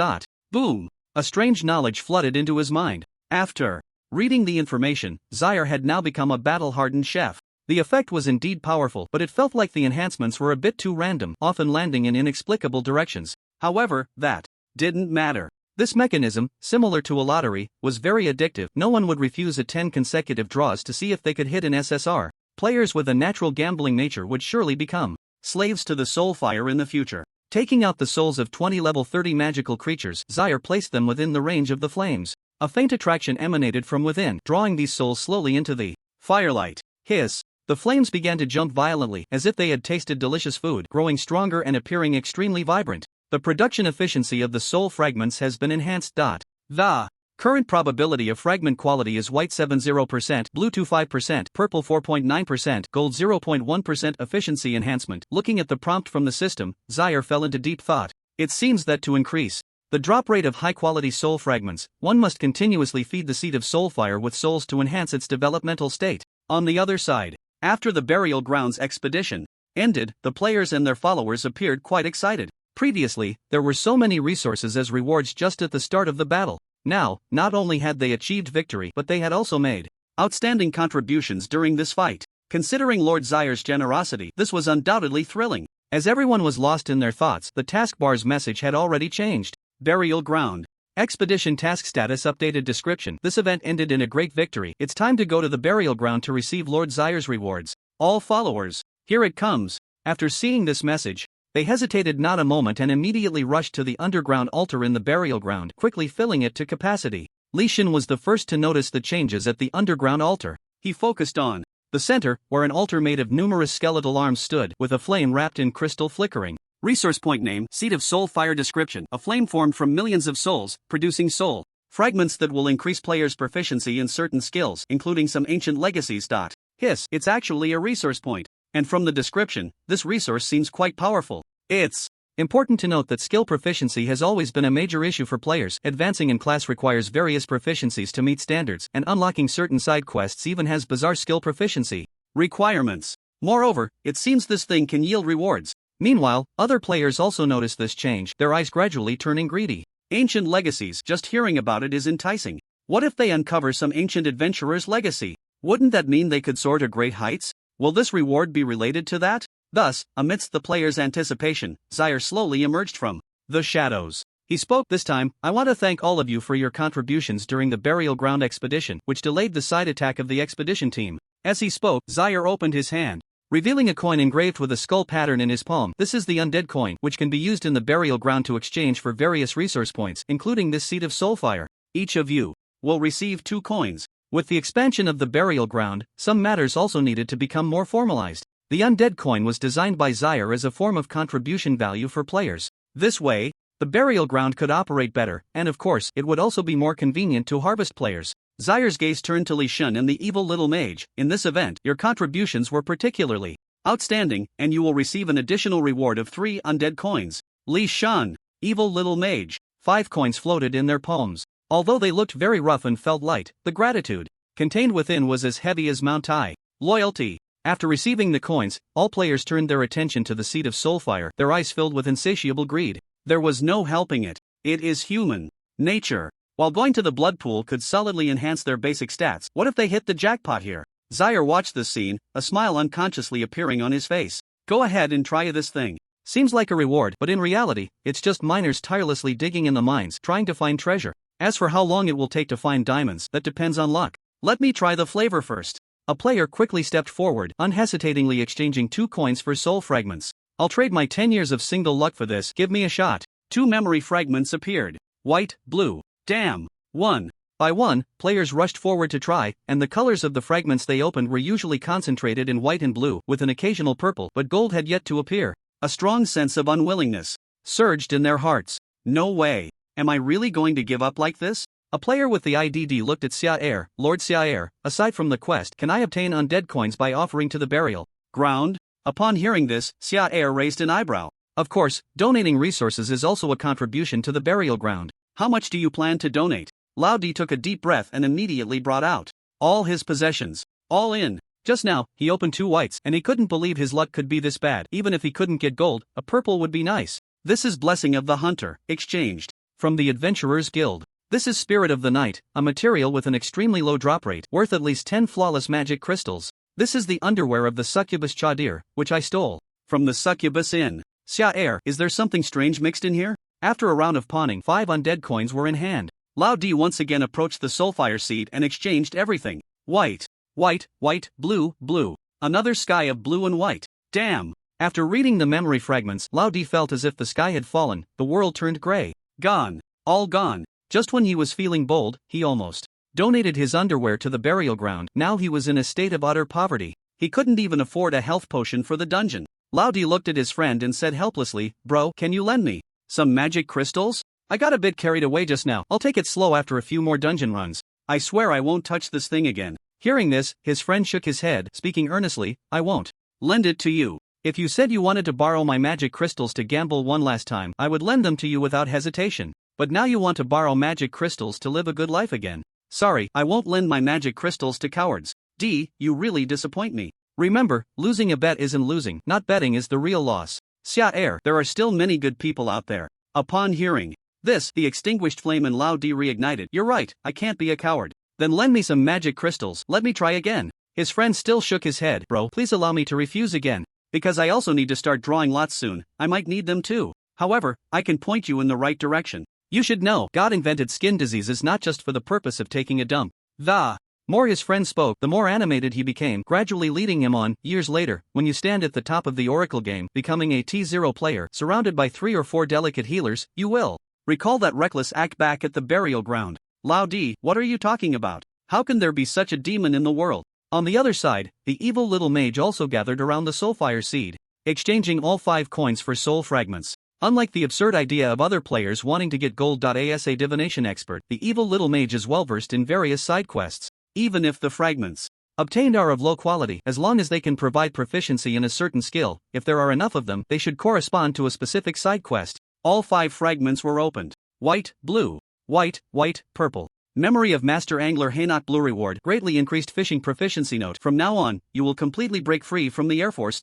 Boom! A strange knowledge flooded into his mind. After reading the information, Zaire had now become a battle-hardened chef. The effect was indeed powerful, but it felt like the enhancements were a bit too random, often landing in inexplicable directions. However, that didn't matter. This mechanism, similar to a lottery, was very addictive. No one would refuse 10 consecutive draws to see if they could hit an SSR. Players with a natural gambling nature would surely become slaves to the Soulfire in the future. Taking out the souls of 20 level 30 magical creatures, Zaire placed them within the range of the flames. A faint attraction emanated from within, drawing these souls slowly into the firelight. Hiss! The flames began to jump violently, as if they had tasted delicious food, growing stronger and appearing extremely vibrant. The production efficiency of the soul fragments has been enhanced. The current probability of fragment quality is white 70%, blue 25%, purple 4.9%, gold 0.1% efficiency enhancement. Looking at the prompt from the system, Zaire fell into deep thought. It seems that to increase the drop rate of high-quality soul fragments, one must continuously feed the seed of Soulfire with souls to enhance its developmental state. On the other side, after the burial grounds expedition ended, the players and their followers appeared quite excited. Previously, there were so many resources as rewards just at the start of the battle. Now, not only had they achieved victory, but they had also made outstanding contributions during this fight. Considering Lord Zyre's generosity, this was undoubtedly thrilling. As everyone was lost in their thoughts, the taskbar's message had already changed. Burial ground. Expedition task status updated description. This event ended in a great victory. It's time to go to the burial ground to receive Lord Zyre's rewards. All followers, here it comes. After seeing this message, they hesitated not a moment and immediately rushed to the underground altar in the burial ground, quickly filling it to capacity. Leysan was the first to notice the changes at the underground altar. He focused on the center, where an altar made of numerous skeletal arms stood, with a flame wrapped in crystal flickering. Resource point name, Seed of Soul Fire description. A flame formed from millions of souls, producing soul fragments that will increase players' proficiency in certain skills, including some ancient legacies. Hiss, it's actually a resource point. And from the description, this resource seems quite powerful. It's important to note that skill proficiency has always been a major issue for players. Advancing in class requires various proficiencies to meet standards, and unlocking certain side quests even has bizarre skill proficiency requirements. Moreover, it seems this thing can yield rewards. Meanwhile, other players also notice this change, their eyes gradually turning greedy. Ancient legacies, just hearing about it is enticing. What if they uncover some ancient adventurer's legacy? Wouldn't that mean they could soar to great heights? Will this reward be related to that? Thus, amidst the players' anticipation, Zyre slowly emerged from the shadows. He spoke this time. I want to thank all of you for your contributions during the burial ground expedition, which delayed the side attack of the expedition team. As he spoke, Zyre opened his hand, revealing a coin engraved with a skull pattern in his palm. This is the Undead coin, which can be used in the burial ground to exchange for various resource points, including this Seed of Soulfire. Each of you will receive 2 coins. With the expansion of the burial ground, some matters also needed to become more formalized. The Undead coin was designed by Zyre as a form of contribution value for players. This way, the burial ground could operate better, and of course, it would also be more convenient to harvest players. Zyre's gaze turned to Leysan and the evil little mage. In this event, your contributions were particularly outstanding, and you will receive an additional reward of 3 Undead coins. Leysan, evil little mage. 5 coins floated in their palms. Although they looked very rough and felt light, the gratitude contained within was as heavy as Mount Tai. Loyalty. After receiving the coins, all players turned their attention to the Seed of Soulfire, their eyes filled with insatiable greed. There was no helping it. It is human nature. While going to the blood pool could solidly enhance their basic stats, what if they hit the jackpot here? Zyre watched this scene, a smile unconsciously appearing on his face. Go ahead and try this thing. Seems like a reward, but in reality, it's just miners tirelessly digging in the mines, trying to find treasure. As for how long it will take to find diamonds, that depends on luck. Let me try the flavor first. A player quickly stepped forward, unhesitatingly exchanging 2 coins for soul fragments. I'll trade my 10 years of single luck for this, give me a shot. 2 memory fragments appeared. White, blue. Damn. 1 by 1, players rushed forward to try, and the colors of the fragments they opened were usually concentrated in white and blue, with an occasional purple, but gold had yet to appear. A strong sense of unwillingness surged in their hearts. No way. Am I really going to give up like this? A player with the IDD looked at Xiaer. Lord Xiaer, aside from the quest, can I obtain Undead coins by offering to the burial ground? Upon hearing this, Xiaer raised an eyebrow. Of course, donating resources is also a contribution to the burial ground. How much do you plan to donate? Lv.30 took a deep breath and immediately brought out all his possessions. All in. Just now, he opened 2 whites, and he couldn't believe his luck could be this bad. Even if he couldn't get gold, a purple would be nice. This is Blessing of the Hunter, exchanged from the Adventurers Guild. This is Spirit of the Night, a material with an extremely low drop rate, worth at least 10 flawless magic crystals. This is the underwear of the Succubus Chadir, which I stole from the Succubus Inn. Xiaer, is there something strange mixed in here? After a round of pawning, 5 Undead coins were in hand. Lv.30 once again approached the Soulfire seed and exchanged everything. White, white, white, blue, blue. Another sky of blue and white. Damn. After reading the memory fragments, Lv.30 felt as if the sky had fallen, the world turned gray. Gone. All gone. Just when he was feeling bold, he almost donated his underwear to the burial ground. Now he was in a state of utter poverty. He couldn't even afford a health potion for the dungeon. Lv.30 looked at his friend and said helplessly, "Bro, can you lend me some magic crystals? I got a bit carried away just now. I'll take it slow after a few more dungeon runs. I swear I won't touch this thing again." Hearing this, his friend shook his head, speaking earnestly, "I won't lend it to you. If you said you wanted to borrow my magic crystals to gamble one last time, I would lend them to you without hesitation. But now you want to borrow magic crystals to live a good life again. Sorry, I won't lend my magic crystals to cowards. You really disappoint me. Remember, losing a bet isn't losing, not betting is the real loss. Xiaer, there are still many good people out there." Upon hearing The extinguished flame in Lv.30 reignited. You're right, I can't be a coward. Then lend me some magic crystals, let me try again. His friend still shook his head. Bro, please allow me to refuse again. Because I also need to start drawing lots soon, I might need them too. However, I can point you in the right direction. You should know, God invented skin diseases not just for the purpose of taking a dump. The more his friend spoke, the more animated he became, gradually leading him on. Years later, when you stand at the top of the Oracle game, becoming a T0 player, surrounded by 3 or 4 delicate healers, you will recall that reckless act back at the burial ground. Lv.30, what are you talking about? How can there be such a demon in the world? On the other side, the evil little mage also gathered around the Soulfire seed, exchanging all 5 coins for soul fragments. Unlike the absurd idea of other players wanting to get gold. As a divination expert, the evil little mage is well versed in various side quests. Even if the fragments obtained are of low quality, as long as they can provide proficiency in a certain skill, if there are enough of them, they should correspond to a specific side quest. All 5 fragments were opened. White, blue, white, purple. Memory of Master Angler Haynock Blue reward, greatly increased fishing proficiency. Note: from now on, you will completely break free from the Air Force.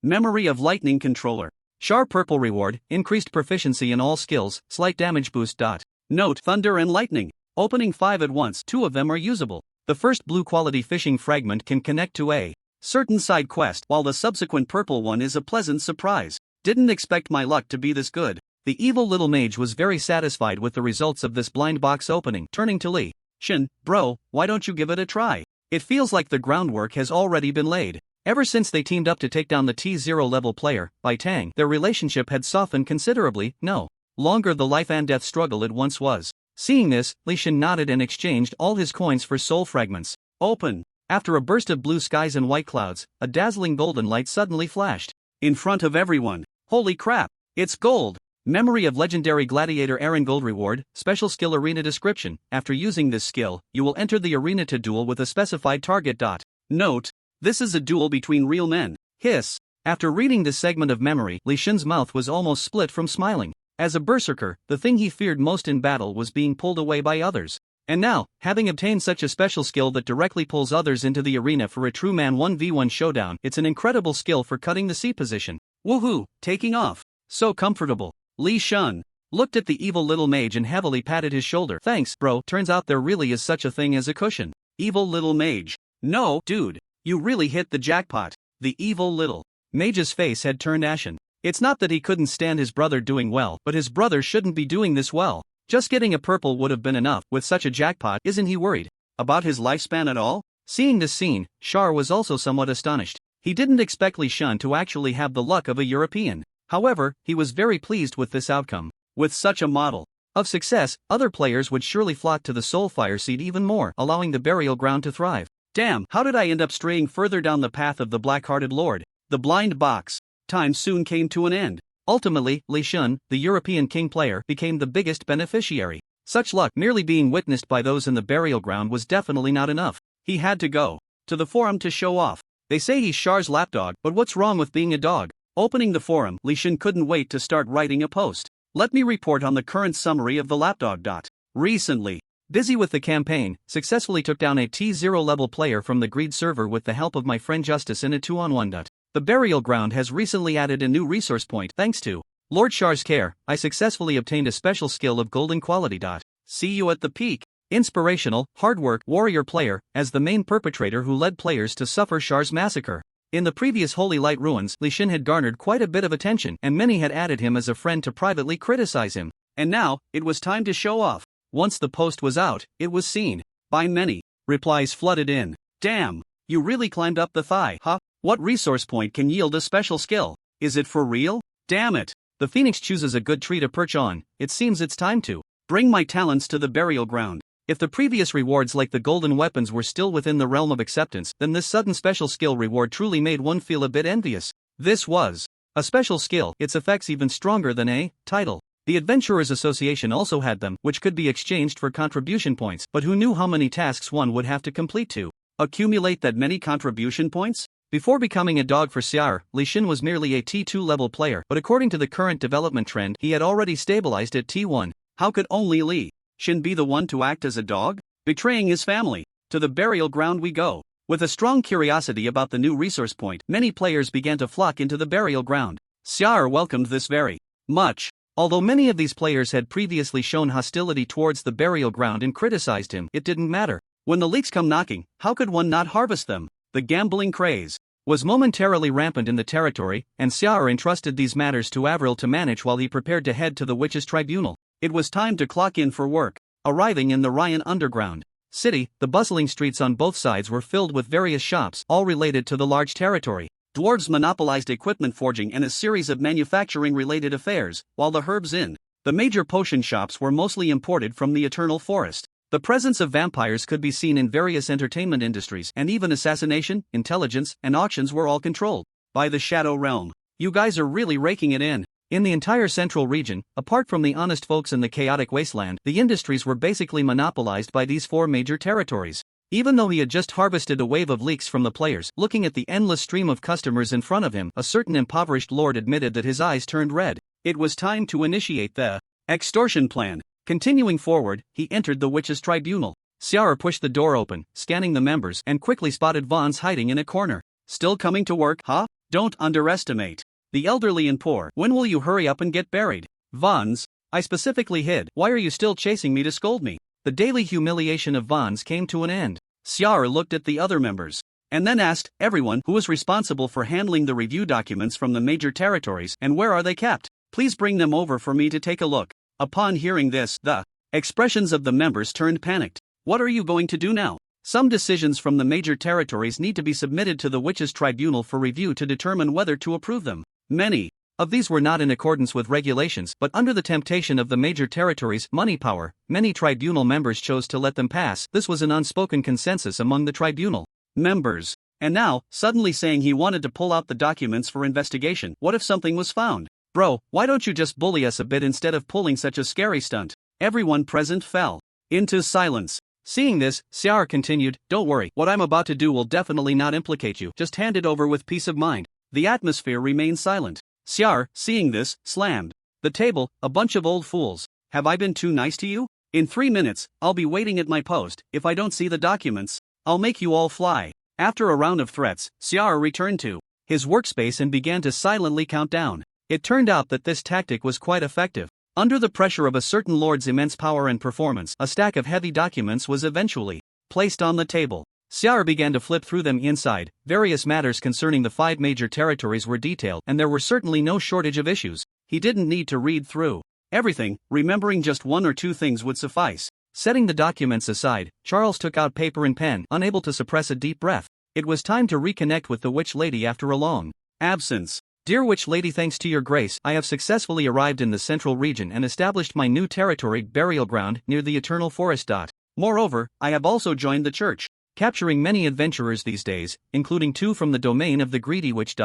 Memory of Lightning Controller. Char purple reward, increased proficiency in all skills, slight damage boost. Note: thunder and lightning. Opening 5 at once, 2 of them are usable. The first blue quality fishing fragment can connect to a certain side quest, while the subsequent purple one is a pleasant surprise. Didn't expect my luck to be this good. The evil little mage was very satisfied with the results of this blind box opening, turning to Leysan, bro, why don't you give it a try? It feels like the groundwork has already been laid. Ever since they teamed up to take down the T0 level player, Bai Tang, their relationship had softened considerably. No longer the life and death struggle it once was. Seeing this, Leysan nodded and exchanged all his coins for soul fragments. Open. After a burst of blue skies and white clouds, a dazzling golden light suddenly flashed in front of everyone. Holy crap, it's gold! Memory of legendary gladiator Aaron Gold reward, special skill arena description. After using this skill, you will enter the arena to duel with a specified target. Note: this is a duel between real men. Hiss. After reading this segment of memory, Leysan's mouth was almost split from smiling. As a berserker, the thing he feared most in battle was being pulled away by others. And now, having obtained such a special skill that directly pulls others into the arena for a true man 1v1 showdown, it's an incredible skill for cutting the C position. Woohoo, taking off. So comfortable. Leysan looked at the evil little mage and heavily patted his shoulder. Thanks, bro, turns out there really is such a thing as a cushion. Evil little mage. No, dude, you really hit the jackpot. The evil little mage's face had turned ashen. It's not that he couldn't stand his brother doing well, but his brother shouldn't be doing this well. Just getting a purple would have been enough. With such a jackpot, isn't he worried about his lifespan at all? Seeing this scene, Char was also somewhat astonished. He didn't expect Leysan to actually have the luck of a European. However, he was very pleased with this outcome. With such a model of success, other players would surely flock to the Soulfire seed even more, allowing the burial ground to thrive. Damn, how did I end up straying further down the path of the black-hearted lord? The blind box. Time soon came to an end. Ultimately, Leysan, the European king player, became the biggest beneficiary. Such luck merely being witnessed by those in the burial ground was definitely not enough. He had to go to the forum to show off. They say he's Char's lapdog, but what's wrong with being a dog? Opening the forum, Leysan couldn't wait to start writing a post. Let me report on the current summary of the lapdog. Recently, busy with the campaign, successfully took down a T0 level player from the Greed server with the help of my friend Justice in a 2-on-1. The burial ground has recently added a new resource point. Thanks to Lord Char's care, I successfully obtained a special skill of golden quality. See you at the peak. Inspirational, hard work, warrior player, as the main perpetrator who led players to suffer Char's massacre. In the previous Holy Light Ruins, Leysan had garnered quite a bit of attention, and many had added him as a friend to privately criticize him. And now, it was time to show off. Once the post was out, it was seen by many. Replies flooded in. Damn, you really climbed up the thigh, huh? What resource point can yield a special skill? Is it for real? Damn it. The Phoenix chooses a good tree to perch on. It seems it's time to bring my talents to the burial ground. If the previous rewards like the golden weapons were still within the realm of acceptance, then this sudden special skill reward truly made one feel a bit envious. This was a special skill, its effects even stronger than a title. The Adventurers Association also had them, which could be exchanged for contribution points, but who knew how many tasks one would have to complete to accumulate that many contribution points? Before becoming a dog for Syar, Leysan was merely a T2 level player, but according to the current development trend, he had already stabilized at T1. How could only Leysan be the one to act as a dog? Betraying his family. To the burial ground we go. With a strong curiosity about the new resource point, many players began to flock into the burial ground. Syar welcomed this very much. Although many of these players had previously shown hostility towards the burial ground and criticized him, it didn't matter. When the leaks come knocking, how could one not harvest them? The gambling craze was momentarily rampant in the territory, and Xiao entrusted these matters to Avril to manage while he prepared to head to the Witches' Tribunal. It was time to clock in for work. Arriving in the Ryan underground city, the bustling streets on both sides were filled with various shops, all related to the large territory. Dwarves monopolized equipment forging and a series of manufacturing-related affairs, while the Herbs Inn, the major potion shops, were mostly imported from the Eternal Forest. The presence of vampires could be seen in various entertainment industries, and even assassination, intelligence, and auctions were all controlled by the Shadow Realm. You guys are really raking it in. In the entire central region, apart from the honest folks in the chaotic wasteland, the industries were basically monopolized by these 4 major territories. Even though he had just harvested a wave of leaks from the players, looking at the endless stream of customers in front of him, a certain impoverished lord admitted that his eyes turned red. It was time to initiate the extortion plan. Continuing forward, he entered the Witches' Tribunal. Xiao pushed the door open, scanning the members, and quickly spotted Vons hiding in a corner. Still coming to work, huh? Don't underestimate the elderly and poor. When will you hurry up and get buried? Vons, I specifically hid. Why are you still chasing me to scold me? The daily humiliation of Vons came to an end. Xiao looked at the other members, and then asked everyone who was responsible for handling the review documents from the major territories, and where are they kept? Please bring them over for me to take a look. Upon hearing this, the expressions of the members turned panicked. What are you going to do now? Some decisions from the major territories need to be submitted to the Witches' Tribunal for review to determine whether to approve them. Many of these were not in accordance with regulations, but under the temptation of the major territories' money power, many tribunal members chose to let them pass. This was an unspoken consensus among the tribunal members. And now, suddenly saying he wanted to pull out the documents for investigation. What if something was found? Bro, why don't you just bully us a bit instead of pulling such a scary stunt? Everyone present fell into silence. Seeing this, Xiao continued, don't worry, what I'm about to do will definitely not implicate you. Just hand it over with peace of mind. The atmosphere remained silent. Xiao, seeing this, slammed the table. A bunch of old fools. Have I been too nice to you? In 3 minutes, I'll be waiting at my post. If I don't see the documents, I'll make you all fly. After a round of threats, Xiao returned to his workspace and began to silently count down. It turned out that this tactic was quite effective. Under the pressure of a certain lord's immense power and performance, a stack of heavy documents was eventually placed on the table. Xiao began to flip through them. Inside, various matters concerning the 5 major territories were detailed, and there were certainly no shortage of issues. He didn't need to read through everything, remembering just 1 or 2 things would suffice. Setting the documents aside, Charles took out paper and pen, unable to suppress a deep breath. It was time to reconnect with the Witch Lady after a long absence. Dear Witch Lady, thanks to your grace, I have successfully arrived in the central region and established my new territory, burial ground, near the Eternal Forest. Moreover, I have also joined the church, capturing many adventurers these days, including 2 from the domain of the greedy witch.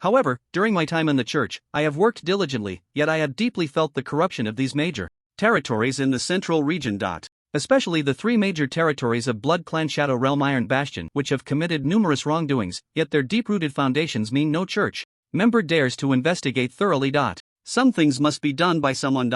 However, during my time in the church, I have worked diligently, yet I have deeply felt the corruption of these major territories in the central region. Especially the 3 major territories of Blood Clan, Shadow Realm, Iron Bastion, which have committed numerous wrongdoings, yet their deep-rooted foundations mean no church member dares to investigate thoroughly. Some things must be done by someone.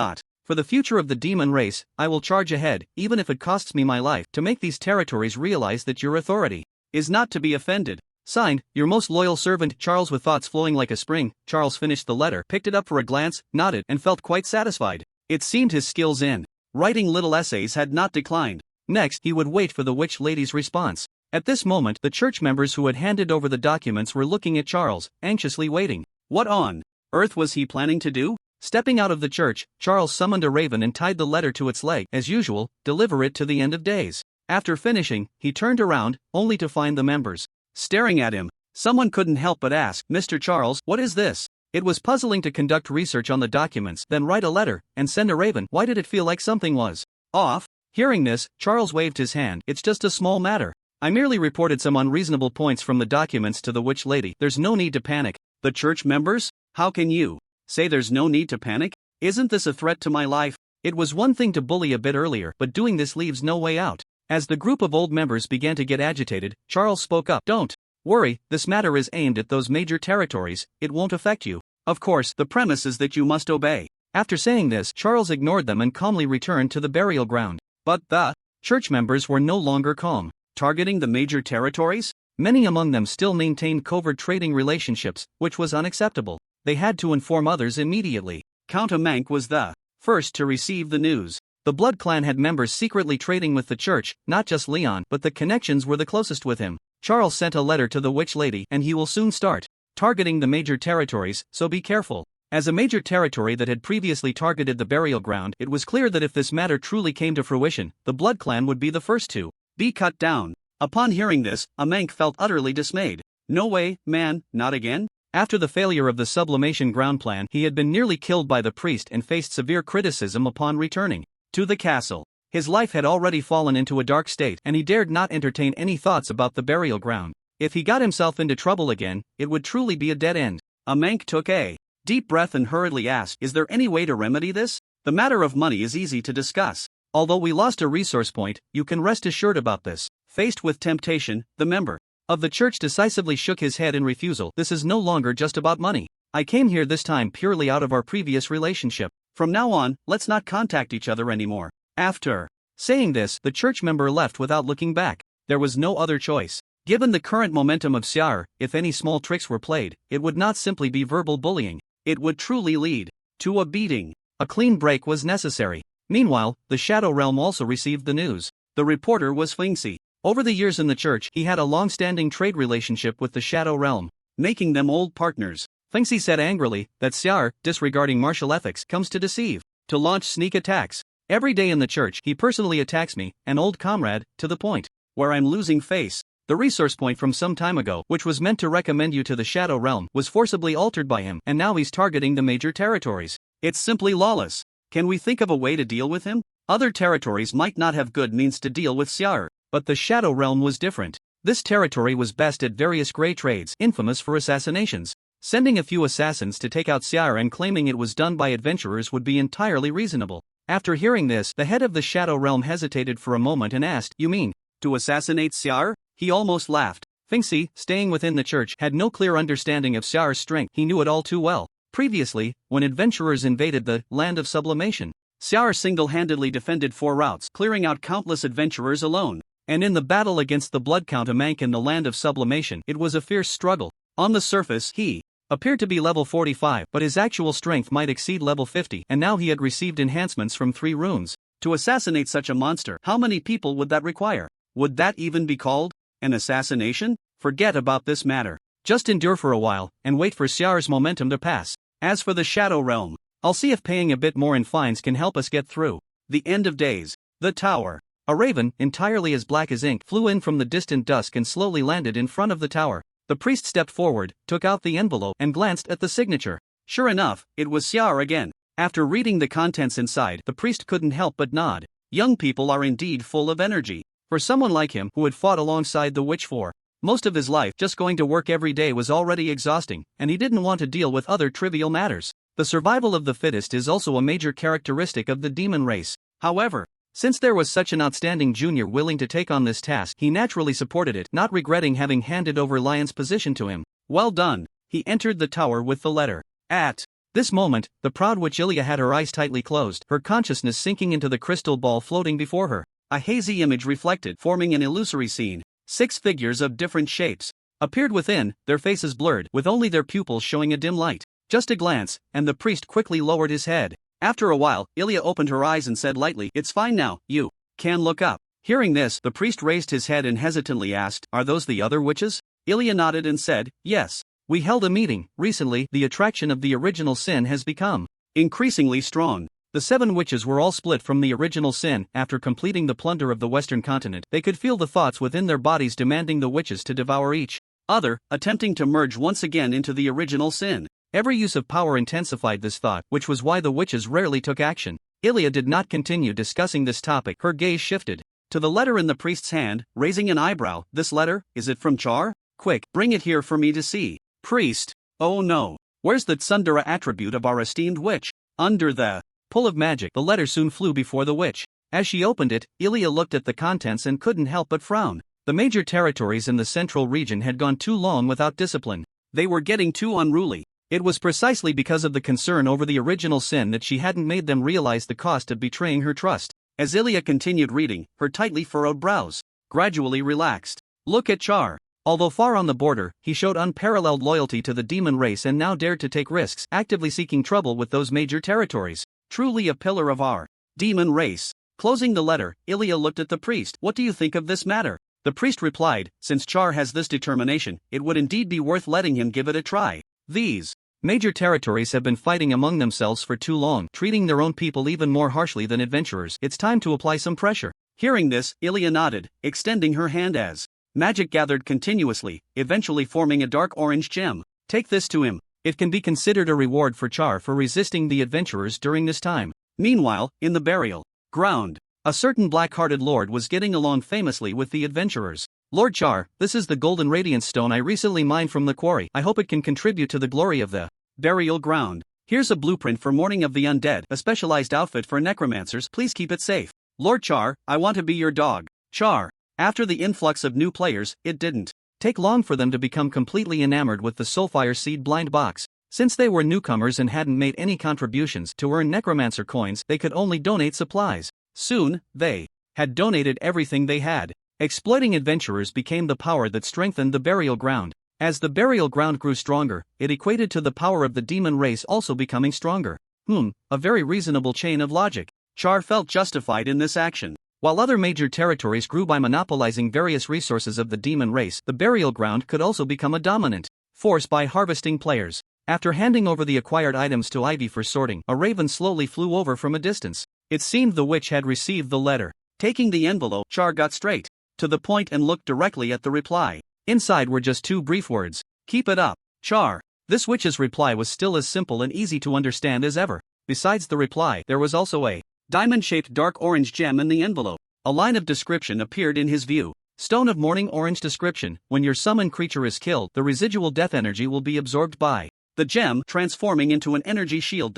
For the future of the demon race, I will charge ahead, even if it costs me my life, to make these territories realize that your authority is not to be offended. Signed, your most loyal servant, Charles. With thoughts flowing like a spring, Charles finished the letter, picked it up for a glance, nodded, and felt quite satisfied. It seemed his skills in writing little essays had not declined. Next, he would wait for the Witch Lady's response. At this moment, the church members who had handed over the documents were looking at Charles, anxiously waiting. What on earth was he planning to do? Stepping out of the church, Charles summoned a raven and tied the letter to its leg. As usual, deliver it to the end of days. After finishing, he turned around, only to find the members staring at him. Someone couldn't help but ask, Mr. Charles, what is this? It was puzzling to conduct research on the documents, then write a letter, and send a raven. Why did it feel like something was off? Hearing this, Charles waved his hand. It's just a small matter. I merely reported some unreasonable points from the documents to the Witch Lady. There's no need to panic. The church members? How can you say there's no need to panic? Isn't this a threat to my life? It was one thing to bully a bit earlier, but doing this leaves no way out. As the group of old members began to get agitated, Charles spoke up. Don't worry, this matter is aimed at those major territories, it won't affect you. Of course, the premise is that you must obey. After saying this, Charles ignored them and calmly returned to the burial ground. But the church members were no longer calm. Targeting the major territories? Many among them still maintained covert trading relationships, which was unacceptable. They had to inform others immediately. Count Amank was the first to receive the news. The Blood Clan had members secretly trading with the church, not just Leon, but the connections were the closest with him. Charles sent a letter to the Witch Lady, and he will soon start targeting the major territories, so be careful. As a major territory that had previously targeted the burial ground, it was clear that if this matter truly came to fruition, the Blood Clan would be the first to be cut down. Upon hearing this, Amank felt utterly dismayed. No way, man, not again? After the failure of the sublimation ground plan, he had been nearly killed by the priest and faced severe criticism upon returning to the castle. His life had already fallen into a dark state, and he dared not entertain any thoughts about the burial ground. If he got himself into trouble again, it would truly be a dead end. Amank took a deep breath and hurriedly asked, "Is there any way to remedy this? The matter of money is easy to discuss. Although we lost a resource point, you can rest assured about this." Faced with temptation, the member of the church decisively shook his head in refusal. "This is no longer just about money. I came here this time purely out of our previous relationship. From now on, let's not contact each other anymore." After saying this, the church member left without looking back. There was no other choice. Given the current momentum of Xiar, if any small tricks were played, it would not simply be verbal bullying. It would truly lead to a beating. A clean break was necessary. Meanwhile, the Shadow Realm also received the news. The reporter was Fengxi. Over the years in the church, he had a long-standing trade relationship with the Shadow Realm, making them old partners. Fengxi said angrily that Xiar, disregarding martial ethics, comes to deceive, to launch sneak attacks. Every day in the church, he personally attacks me, an old comrade, to the point where I'm losing face. The resource point from some time ago, which was meant to recommend you to the Shadow Realm, was forcibly altered by him, and now he's targeting the major territories. It's simply lawless. Can we think of a way to deal with him? Other territories might not have good means to deal with Xiar, but the Shadow Realm was different. This territory was best at various grey trades, infamous for assassinations. Sending a few assassins to take out Xiar and claiming it was done by adventurers would be entirely reasonable. After hearing this, the head of the Shadow Realm hesitated for a moment and asked, "You mean to assassinate Xiar?" He almost laughed. Fengxi, staying within the church, had no clear understanding of Xiar's strength. He knew it all too well. Previously, when adventurers invaded the land of sublimation, Xiar single-handedly defended 4 routes, clearing out countless adventurers alone. And in the battle against the Blood Count Amank in the land of sublimation, it was a fierce struggle. On the surface, he appeared to be level 45, but his actual strength might exceed level 50, and now he had received enhancements from 3 runes. To assassinate such a monster, how many people would that require? Would that even be called an assassination? Forget about this matter. Just endure for a while, and wait for Xiar's momentum to pass. As for the Shadow Realm, I'll see if paying a bit more in fines can help us get through. The end of days. The tower. A raven, entirely as black as ink, flew in from the distant dusk and slowly landed in front of the tower. The priest stepped forward, took out the envelope, and glanced at the signature. Sure enough, it was Xiar again. After reading the contents inside, the priest couldn't help but nod. Young people are indeed full of energy. For someone like him, who had fought alongside the witch for most of his life, just going to work every day was already exhausting, and he didn't want to deal with other trivial matters. The survival of the fittest is also a major characteristic of the demon race. However, since there was such an outstanding junior willing to take on this task, he naturally supported it, not regretting having handed over Lion's position to him. Well done. He entered the tower with the letter. At this moment, the proud witch Ilya had her eyes tightly closed, her consciousness sinking into the crystal ball floating before her. A hazy image reflected, forming an illusory scene. 6 figures of different shapes appeared within, their faces blurred, with only their pupils showing a dim light. Just a glance, and the priest quickly lowered his head. After a while, Ilya opened her eyes and said lightly, "It's fine now, you can look up." Hearing this, the priest raised his head and hesitantly asked, "Are those the other witches?" Ilya nodded and said, "Yes. We held a meeting. Recently, the attraction of the original sin has become increasingly strong." The 7 witches were all split from the original sin. After completing the plunder of the western continent, they could feel the thoughts within their bodies demanding the witches to devour each other, attempting to merge once again into the original sin. Every use of power intensified this thought, which was why the witches rarely took action. Ilya did not continue discussing this topic. Her gaze shifted to the letter in the priest's hand, raising an eyebrow. "This letter, is it from Char? Quick, bring it here for me to see." Priest. "Oh no. Where's the Tsundere attribute of our esteemed witch?" Under the pull of magic, the letter soon flew before the witch. As she opened it, Ilya looked at the contents and couldn't help but frown. The major territories in the central region had gone too long without discipline. They were getting too unruly. It was precisely because of the concern over the original sin that she hadn't made them realize the cost of betraying her trust. As Ilya continued reading, her tightly furrowed brows gradually relaxed. "Look at Char. Although far on the border, he showed unparalleled loyalty to the demon race and now dared to take risks, actively seeking trouble with those major territories. Truly a pillar of our demon race. Closing the letter, Ilya looked at the priest. What do you think of this matter? The priest replied, since Char has this determination, it would indeed be worth letting him give it a try. These major territories have been fighting among themselves for too long, treating their own people even more harshly than adventurers. It's time to apply some pressure. Hearing this, Ilya nodded, extending her hand as magic gathered continuously, eventually forming a dark orange gem. Take this to him. It can be considered a reward for Char for resisting the adventurers during this time. Meanwhile, in the burial ground, a certain black-hearted lord was getting along famously with the adventurers. Lord Char, this is the golden radiance stone I recently mined from the quarry. I hope it can contribute to the glory of the burial ground. Here's a blueprint for mourning of the undead, a specialized outfit for necromancers. Please keep it safe. Lord Char, I want to be your dog. Char. After the influx of new players, it didn't take long for them to become completely enamored with the Soulfire Seed blind box. Since they were newcomers and hadn't made any contributions to earn necromancer coins, they could only donate supplies. Soon, they had donated everything they had. Exploiting adventurers became the power that strengthened the burial ground. As the burial ground grew stronger, it equated to the power of the demon race also becoming stronger. A very reasonable chain of logic. Char felt justified in this action. While other major territories grew by monopolizing various resources of the demon race, the burial ground could also become a dominant force by harvesting players. After handing over the acquired items to Ivy for sorting, a raven slowly flew over from a distance. It seemed the witch had received the letter. Taking the envelope, Char got straight to the point and looked directly at the reply. Inside were just two brief words. Keep it up, Char. This witch's reply was still as simple and easy to understand as ever. Besides the reply, there was also a diamond-shaped dark orange gem in the envelope. A line of description appeared in his view. Stone of Mourning orange description. When your summoned creature is killed, the residual death energy will be absorbed by the gem, transforming into an energy shield.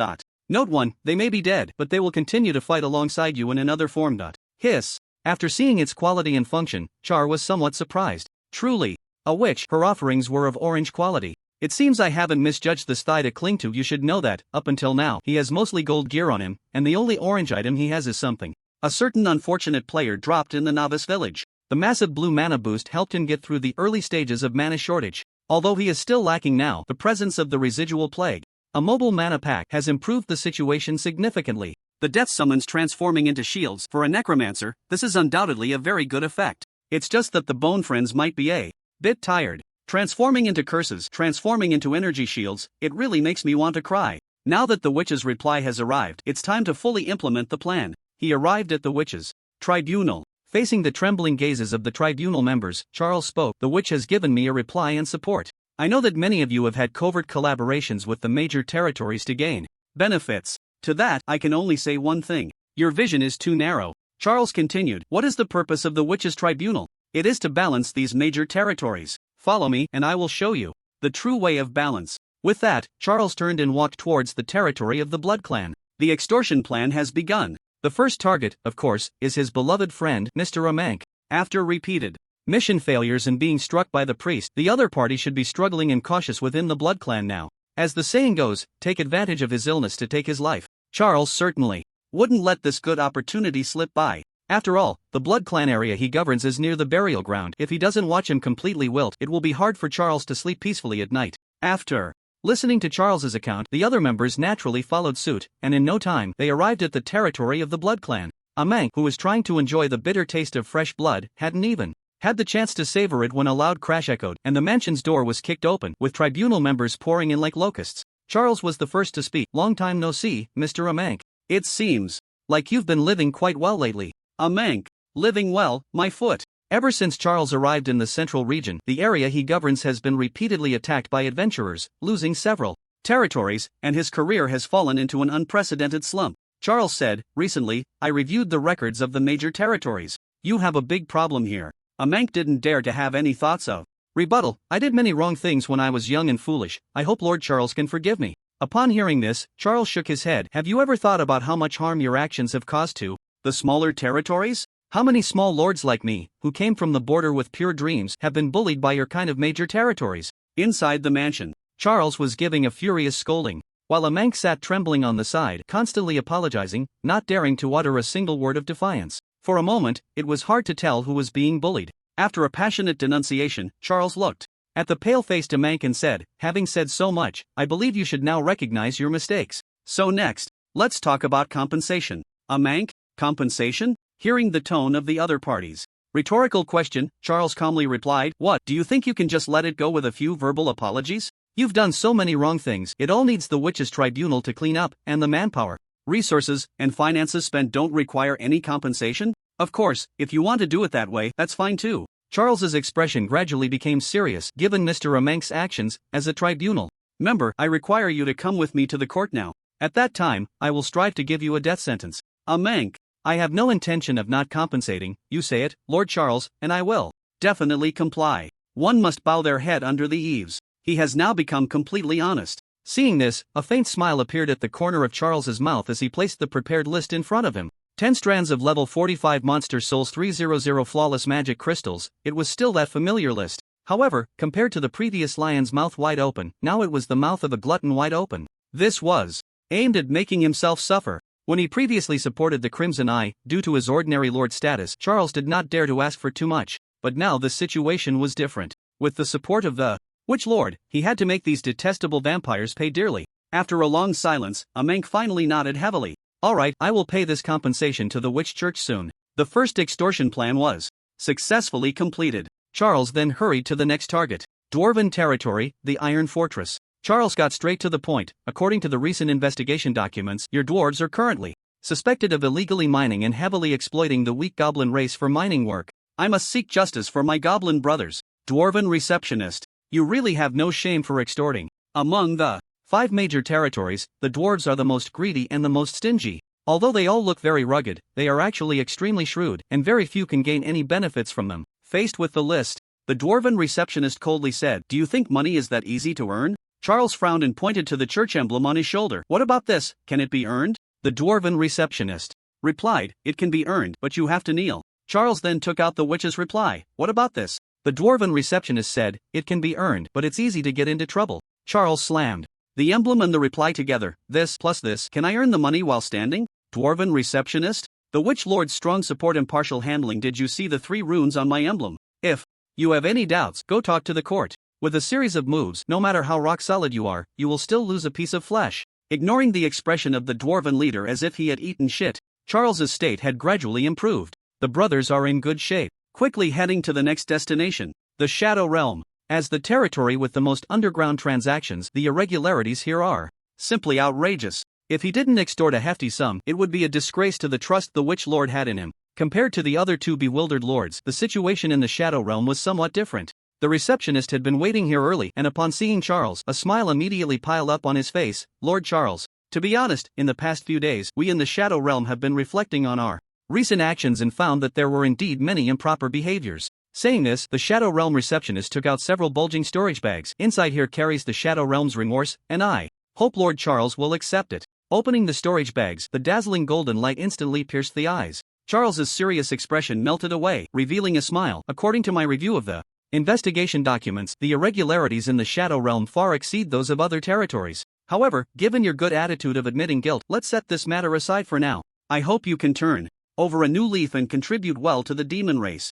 Note 1, they may be dead, but they will continue to fight alongside you in another form. Hiss. After seeing its quality and function, Char was somewhat surprised. Truly a witch, her offerings were of orange quality. It seems I haven't misjudged this thigh to cling to. You should know that, up until now, he has mostly gold gear on him, and the only orange item he has is something a certain unfortunate player dropped in the novice village. The massive blue mana boost helped him get through the early stages of mana shortage. Although he is still lacking now, the presence of the residual plague, a mobile mana pack, has improved the situation significantly. The death summons transforming into shields. For a necromancer, this is undoubtedly a very good effect. It's just that the bone friends might be a bit tired. Transforming into curses, transforming into energy shields, it really makes me want to cry. Now that the witch's reply has arrived, it's time to fully implement the plan. He arrived at the witch's tribunal. Facing the trembling gazes of the tribunal members, Charles spoke. The witch has given me a reply and support. I know that many of you have had covert collaborations with the major territories to gain benefits. To that, I can only say one thing. Your vision is too narrow. Charles continued. What is the purpose of the witch's tribunal? It is to balance these major territories. Follow me, and I will show you the true way of balance. With that, Charles turned and walked towards the territory of the Blood Clan. The extortion plan has begun. The first target, of course, is his beloved friend, Mr. Amank. After repeated mission failures and being struck by the priest, the other party should be struggling and cautious within the Blood Clan now. As the saying goes, take advantage of his illness to take his life. Charles certainly wouldn't let this good opportunity slip by. After all, the Blood Clan area he governs is near the burial ground. If he doesn't watch him completely wilt, it will be hard for Charles to sleep peacefully at night. After listening to Charles's account, the other members naturally followed suit, and in no time, they arrived at the territory of the Blood Clan. Amank, who was trying to enjoy the bitter taste of fresh blood, hadn't even had the chance to savor it when a loud crash echoed, and the mansion's door was kicked open, with tribunal members pouring in like locusts. Charles was the first to speak. Long time no see, Mr. Amank. It seems like you've been living quite well lately. Amank, living well, my foot. Ever since Charles arrived in the central region, the area he governs has been repeatedly attacked by adventurers, losing several territories, and his career has fallen into an unprecedented slump. Charles said, recently, I reviewed the records of the major territories. You have a big problem here. Amank didn't dare to have any thoughts of rebuttal. I did many wrong things when I was young and foolish. I hope Lord Charles can forgive me. Upon hearing this, Charles shook his head. Have you ever thought about how much harm your actions have caused to the smaller territories? How many small lords like me, who came from the border with pure dreams, have been bullied by your kind of major territories? Inside the mansion, Charles was giving a furious scolding, while Amank sat trembling on the side, constantly apologizing, not daring to utter a single word of defiance. For a moment, it was hard to tell who was being bullied. After a passionate denunciation, Charles looked at the pale-faced Amank and said, having said so much, I believe you should now recognize your mistakes. So next, let's talk about compensation. Amank, compensation? Hearing the tone of the other parties. Rhetorical question, Charles calmly replied, what, do you think you can just let it go with a few verbal apologies? You've done so many wrong things, it all needs the witches' tribunal to clean up, and the manpower, resources, and finances spent don't require any compensation? Of course, if you want to do it that way, that's fine too. Charles's expression gradually became serious given Mr. Amank's actions as a tribunal member. I require you to come with me to the court now. At that time, I will strive to give you a death sentence. Amank, I have no intention of not compensating, you say it, Lord Charles, and I will definitely comply. One must bow their head under the eaves. He has now become completely honest. Seeing this, a faint smile appeared at the corner of Charles's mouth as he placed the prepared list in front of him. 10 strands of level 45 Monster Souls 300 flawless magic crystals. It was still that familiar list. However, compared to the previous lion's mouth wide open, now it was the mouth of a glutton wide open. This was aimed at making himself suffer. When he previously supported the Crimson Eye, due to his ordinary lord status, Charles did not dare to ask for too much. But now the situation was different. With the support of the Witch Lord, he had to make these detestable vampires pay dearly. After a long silence, Amank finally nodded heavily. Alright, I will pay this compensation to the Witch Church soon. The first extortion plan was successfully completed. Charles then hurried to the next target. Dwarven territory, the Iron Fortress. Charles got straight to the point. According to the recent investigation documents, your dwarves are currently suspected of illegally mining and heavily exploiting the weak goblin race for mining work. I must seek justice for my goblin brothers. Dwarven receptionist. You really have no shame for extorting. Among the 5 major territories, the dwarves are the most greedy and the most stingy. Although they all look very rugged, they are actually extremely shrewd, and very few can gain any benefits from them. Faced with the list, the dwarven receptionist coldly said, do you think money is that easy to earn? Charles frowned and pointed to the church emblem on his shoulder. What about this, can it be earned? The dwarven receptionist replied, it can be earned, but you have to kneel. Charles then took out the witch's reply. What about this? The dwarven receptionist said, it can be earned, but it's easy to get into trouble. Charles slammed the emblem and the reply together. This plus this, can I earn the money while standing? Dwarven receptionist? The Witch Lord's strong support and partial handling. Did you see the 3 runes on my emblem? If you have any doubts, go talk to the court. With a series of moves, no matter how rock solid you are, you will still lose a piece of flesh. Ignoring the expression of the dwarven leader as if he had eaten shit, Charles's state had gradually improved. The brothers are in good shape. Quickly heading to the next destination, the Shadow Realm. As the territory with the most underground transactions, the irregularities here are simply outrageous. If he didn't extort a hefty sum, it would be a disgrace to the trust the Witch Lord had in him. Compared to the other 2 bewildered lords, the situation in the Shadow Realm was somewhat different. The receptionist had been waiting here early, and upon seeing Charles, a smile immediately piled up on his face. Lord Charles, to be honest, in the past few days, we in the Shadow Realm have been reflecting on our recent actions and found that there were indeed many improper behaviors. Saying this, the Shadow Realm receptionist took out several bulging storage bags. Inside here carries the Shadow Realm's remorse, and I hope Lord Charles will accept it. Opening the storage bags, the dazzling golden light instantly pierced the eyes. Charles's serious expression melted away, revealing a smile. According to my review of the investigation documents, the irregularities in the Shadow Realm far exceed those of other territories. However, given your good attitude of admitting guilt, let's set this matter aside for now. I hope you can turn over a new leaf and contribute well to the demon race.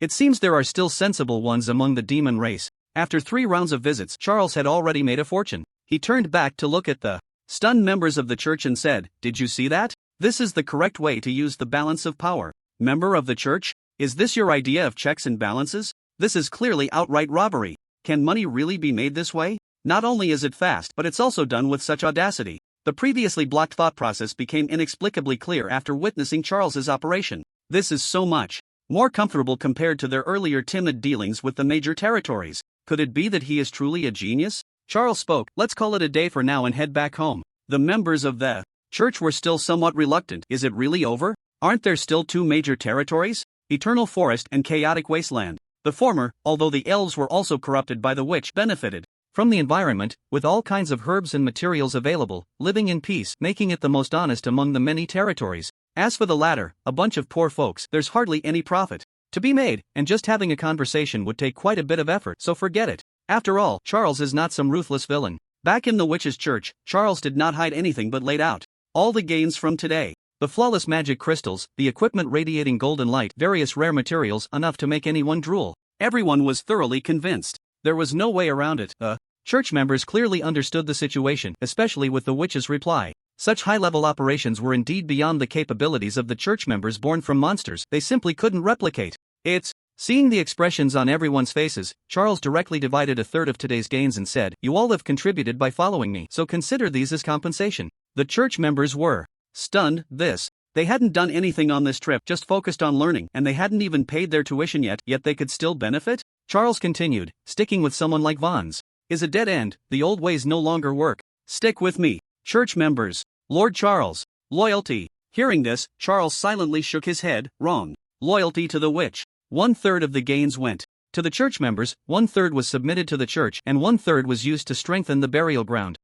It seems there are still sensible ones among the demon race. After 3 rounds of visits, Charles had already made a fortune. He turned back to look at the stunned members of the church and said, did you see that? This is the correct way to use the balance of power. Member of the church? Is this your idea of checks and balances? This is clearly outright robbery. Can money really be made this way? Not only is it fast, but it's also done with such audacity. The previously blocked thought process became inexplicably clear after witnessing Charles's operation. This is so much more comfortable compared to their earlier timid dealings with the major territories. Could it be that he is truly a genius? Charles spoke, let's call it a day for now and head back home. The members of the church were still somewhat reluctant. Is it really over? Aren't there still 2 major territories? Eternal Forest and Chaotic Wasteland. The former, although the elves were also corrupted by the witch, benefited from the environment, with all kinds of herbs and materials available, living in peace, making it the most honest among the many territories. As for the latter, a bunch of poor folks, there's hardly any profit to be made, and just having a conversation would take quite a bit of effort, so forget it. After all, Charles is not some ruthless villain. Back in the witch's church, Charles did not hide anything but laid out all the gains from today. The flawless magic crystals, the equipment radiating golden light, various rare materials, enough to make anyone drool. Everyone was thoroughly convinced. There was no way around it. Church members clearly understood the situation, especially with the witch's reply. Such high-level operations were indeed beyond the capabilities of the church members born from monsters. They simply couldn't replicate. Seeing the expressions on everyone's faces, Charles directly divided a third of today's gains and said, "You all have contributed by following me, so consider these as compensation." The church members were stunned. They hadn't done anything on this trip, just focused on learning, and they hadn't even paid their tuition yet they could still benefit? Charles continued, "Sticking with someone like Vaughn's is a dead end. The old ways no longer work. Stick with me." Church members. Lord Charles. Loyalty. Hearing this, Charles silently shook his head. Wrong. Loyalty to the witch. 1/3 of the gains went to the church members, 1/3 was submitted to the church, and 1/3 was used to strengthen the burial ground.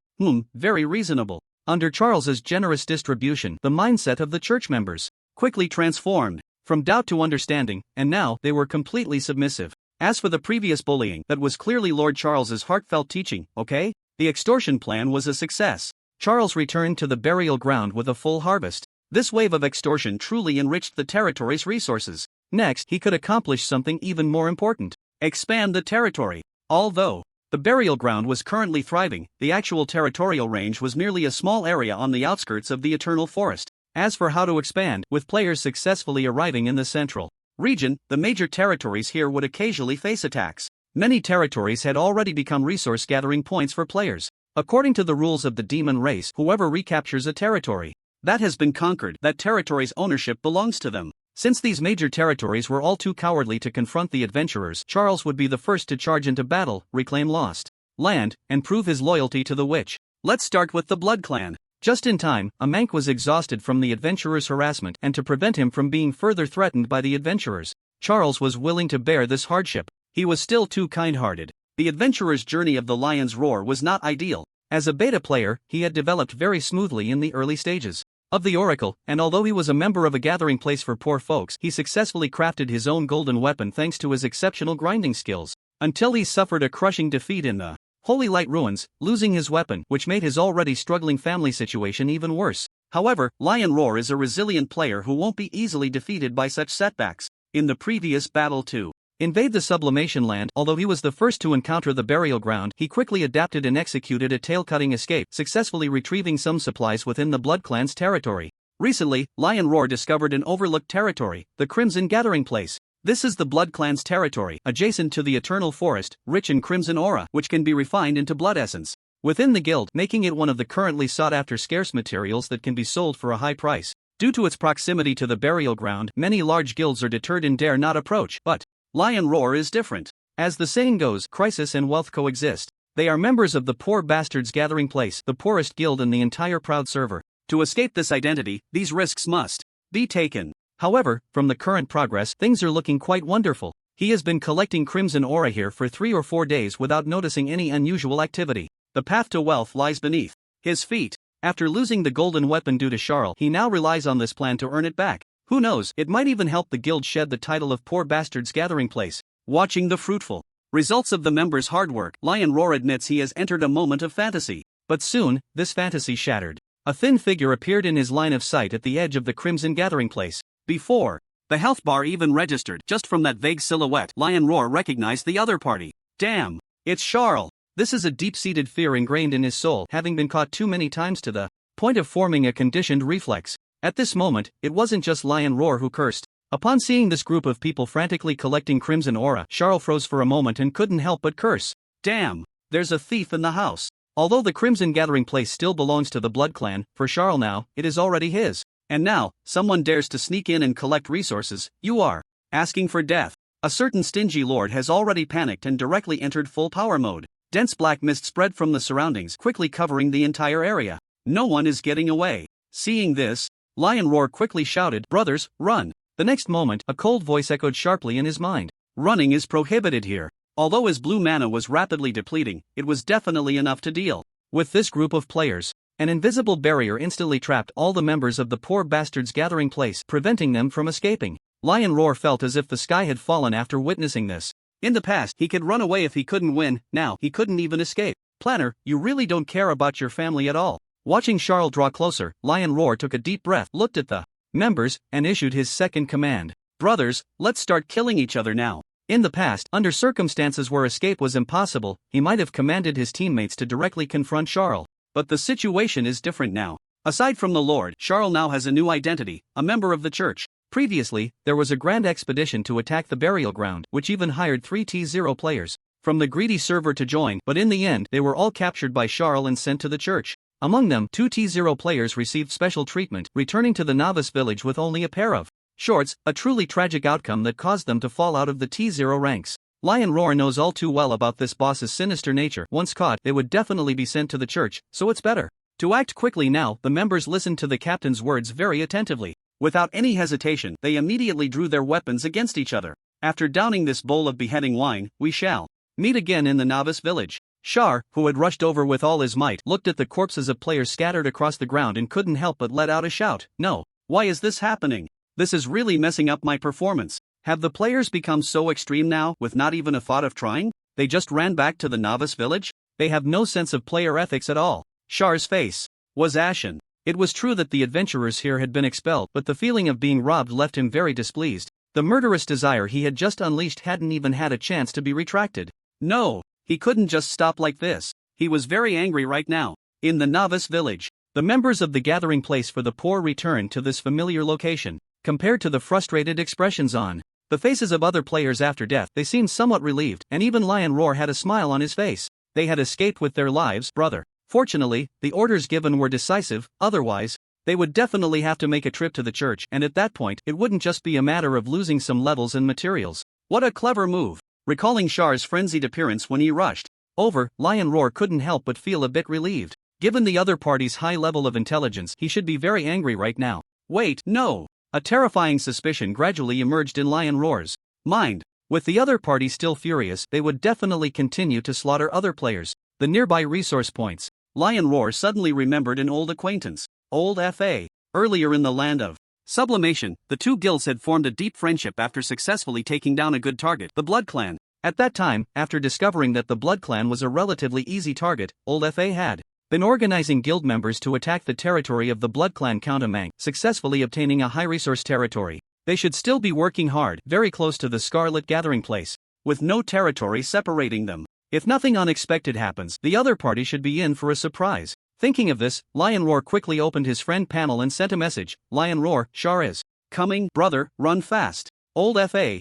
Very reasonable. Under Charles's generous distribution, the mindset of the church members quickly transformed from doubt to understanding, and now they were completely submissive. As for the previous bullying, that was clearly Lord Charles's heartfelt teaching, okay? The extortion plan was a success. Charles returned to the burial ground with a full harvest. This wave of extortion truly enriched the territory's resources. Next, he could accomplish something even more important: expand the territory. Although the burial ground was currently thriving, the actual territorial range was merely a small area on the outskirts of the Eternal Forest. As for how to expand, with players successfully arriving in the central region, the major territories here would occasionally face attacks. Many territories had already become resource gathering points for players. According to the rules of the demon race, whoever recaptures a territory that has been conquered, that territory's ownership belongs to them. Since these major territories were all too cowardly to confront the adventurers, Charles would be the first to charge into battle, reclaim lost land, and prove his loyalty to the witch. Let's start with the Blood Clan. Just in time, Amank was exhausted from the adventurers' harassment, and to prevent him from being further threatened by the adventurers, Charles was willing to bear this hardship. He was still too kind-hearted. The adventurer's journey of the Lion's Roar was not ideal. As a beta player, he had developed very smoothly in the early stages of the Oracle, and although he was a member of a gathering place for poor folks, he successfully crafted his own golden weapon thanks to his exceptional grinding skills, until he suffered a crushing defeat in the Holy Light Ruins, losing his weapon, which made his already struggling family situation even worse. However, Lion Roar is a resilient player who won't be easily defeated by such setbacks. In the previous battle to invade the Sublimation Land, although he was the first to encounter the burial ground, he quickly adapted and executed a tail-cutting escape, successfully retrieving some supplies within the Blood Clan's territory. Recently, Lion Roar discovered an overlooked territory, the Crimson Gathering Place. This is the Blood Clan's territory, adjacent to the Eternal Forest, rich in crimson aura, which can be refined into blood essence within the guild, making it one of the currently sought-after scarce materials that can be sold for a high price. Due to its proximity to the burial ground, many large guilds are deterred and dare not approach, but Lion Roar is different. As the saying goes, crisis and wealth coexist. They are members of the Poor Bastards Gathering Place, the poorest guild in the entire Proud server. To escape this identity, these risks must be taken. However, from the current progress, things are looking quite wonderful. He has been collecting crimson aura here for 3 or 4 days without noticing any unusual activity. The path to wealth lies beneath his feet. After losing the golden weapon due to Charles, he now relies on this plan to earn it back. Who knows, it might even help the guild shed the title of Poor Bastards Gathering Place. Watching the fruitful results of the members' hard work, Lion Roar admits he has entered a moment of fantasy. But soon, this fantasy shattered. A thin figure appeared in his line of sight at the edge of the Crimson Gathering Place. Before the health bar even registered, just from that vague silhouette, Lion Roar recognized the other party. Damn, it's Charles. This is a deep-seated fear ingrained in his soul, having been caught too many times to the point of forming a conditioned reflex. At this moment, it wasn't just Lion Roar who cursed. Upon seeing this group of people frantically collecting crimson aura, Charles froze for a moment and couldn't help but curse. Damn, there's a thief in the house. Although the Crimson Gathering Place still belongs to the Blood Clan, for Charles now, it is already his. And now, someone dares to sneak in and collect resources. You are asking for death. A certain stingy lord has already panicked and directly entered full power mode. Dense black mist spread from the surroundings, quickly covering the entire area. No one is getting away. Seeing this, Lion Roar quickly shouted, "Brothers, run!" The next moment, a cold voice echoed sharply in his mind. Running is prohibited here. Although his blue mana was rapidly depleting, it was definitely enough to deal with this group of players. An invisible barrier instantly trapped all the members of the Poor Bastards Gathering Place, preventing them from escaping. Lion Roar felt as if the sky had fallen after witnessing this. In the past, he could run away if he couldn't win, now he couldn't even escape. Planner, you really don't care about your family at all. Watching Charles draw closer, Lion Roar took a deep breath, looked at the members, and issued his second command. Brothers, let's start killing each other now. In the past, under circumstances where escape was impossible, he might have commanded his teammates to directly confront Charles. But the situation is different now. Aside from the Lord, Charles now has a new identity, a member of the church. Previously, there was a grand expedition to attack the burial ground, which even hired 3 T0 players from the greedy server to join, but in the end, they were all captured by Charles and sent to the church. Among them, 2 T0 players received special treatment, returning to the novice village with only a pair of shorts, a truly tragic outcome that caused them to fall out of the T0 ranks. Lion Roar knows all too well about this boss's sinister nature. Once caught, they would definitely be sent to the church, so it's better to act quickly now. The members listened to the captain's words very attentively. Without any hesitation, they immediately drew their weapons against each other. After downing this bowl of beheading wine, we shall meet again in the novice village. Char, who had rushed over with all his might, looked at the corpses of players scattered across the ground and couldn't help but let out a shout. No. Why is this happening? This is really messing up my performance. Have the players become so extreme now, with not even a thought of trying? They just ran back to the novice village? They have no sense of player ethics at all. Char's face was ashen. It was true that the adventurers here had been expelled, but the feeling of being robbed left him very displeased. The murderous desire he had just unleashed hadn't even had a chance to be retracted. No, he couldn't just stop like this. He was very angry right now. In the novice village, the members of the gathering place for the poor returned to this familiar location. Compared to the frustrated expressions on the faces of other players after death, they seemed somewhat relieved, and even Lion Roar had a smile on his face. They had escaped with their lives, brother. Fortunately, the orders given were decisive, otherwise, they would definitely have to make a trip to the church, and at that point, it wouldn't just be a matter of losing some levels and materials. What a clever move! Recalling Char's frenzied appearance when he rushed over, Lion Roar couldn't help but feel a bit relieved. Given the other party's high level of intelligence, he should be very angry right now. Wait, no! A terrifying suspicion gradually emerged in Lion Roar's mind. With the other party still furious, they would definitely continue to slaughter other players. The nearby resource points. Lion Roar suddenly remembered an old acquaintance. Old FA. Earlier in the land of sublimation, the two guilds had formed a deep friendship after successfully taking down a good target, the Blood Clan. At that time, after discovering that the Blood Clan was a relatively easy target, Old FA had been organizing guild members to attack the territory of the Blood Clan Countermang, successfully obtaining a high-resource territory. They should still be working hard, very close to the Scarlet Gathering Place, with no territory separating them. If nothing unexpected happens, the other party should be in for a surprise. Thinking of this, Lion Roar quickly opened his friend panel and sent a message. Lion Roar, Char is coming, brother, run fast. Old FA, ?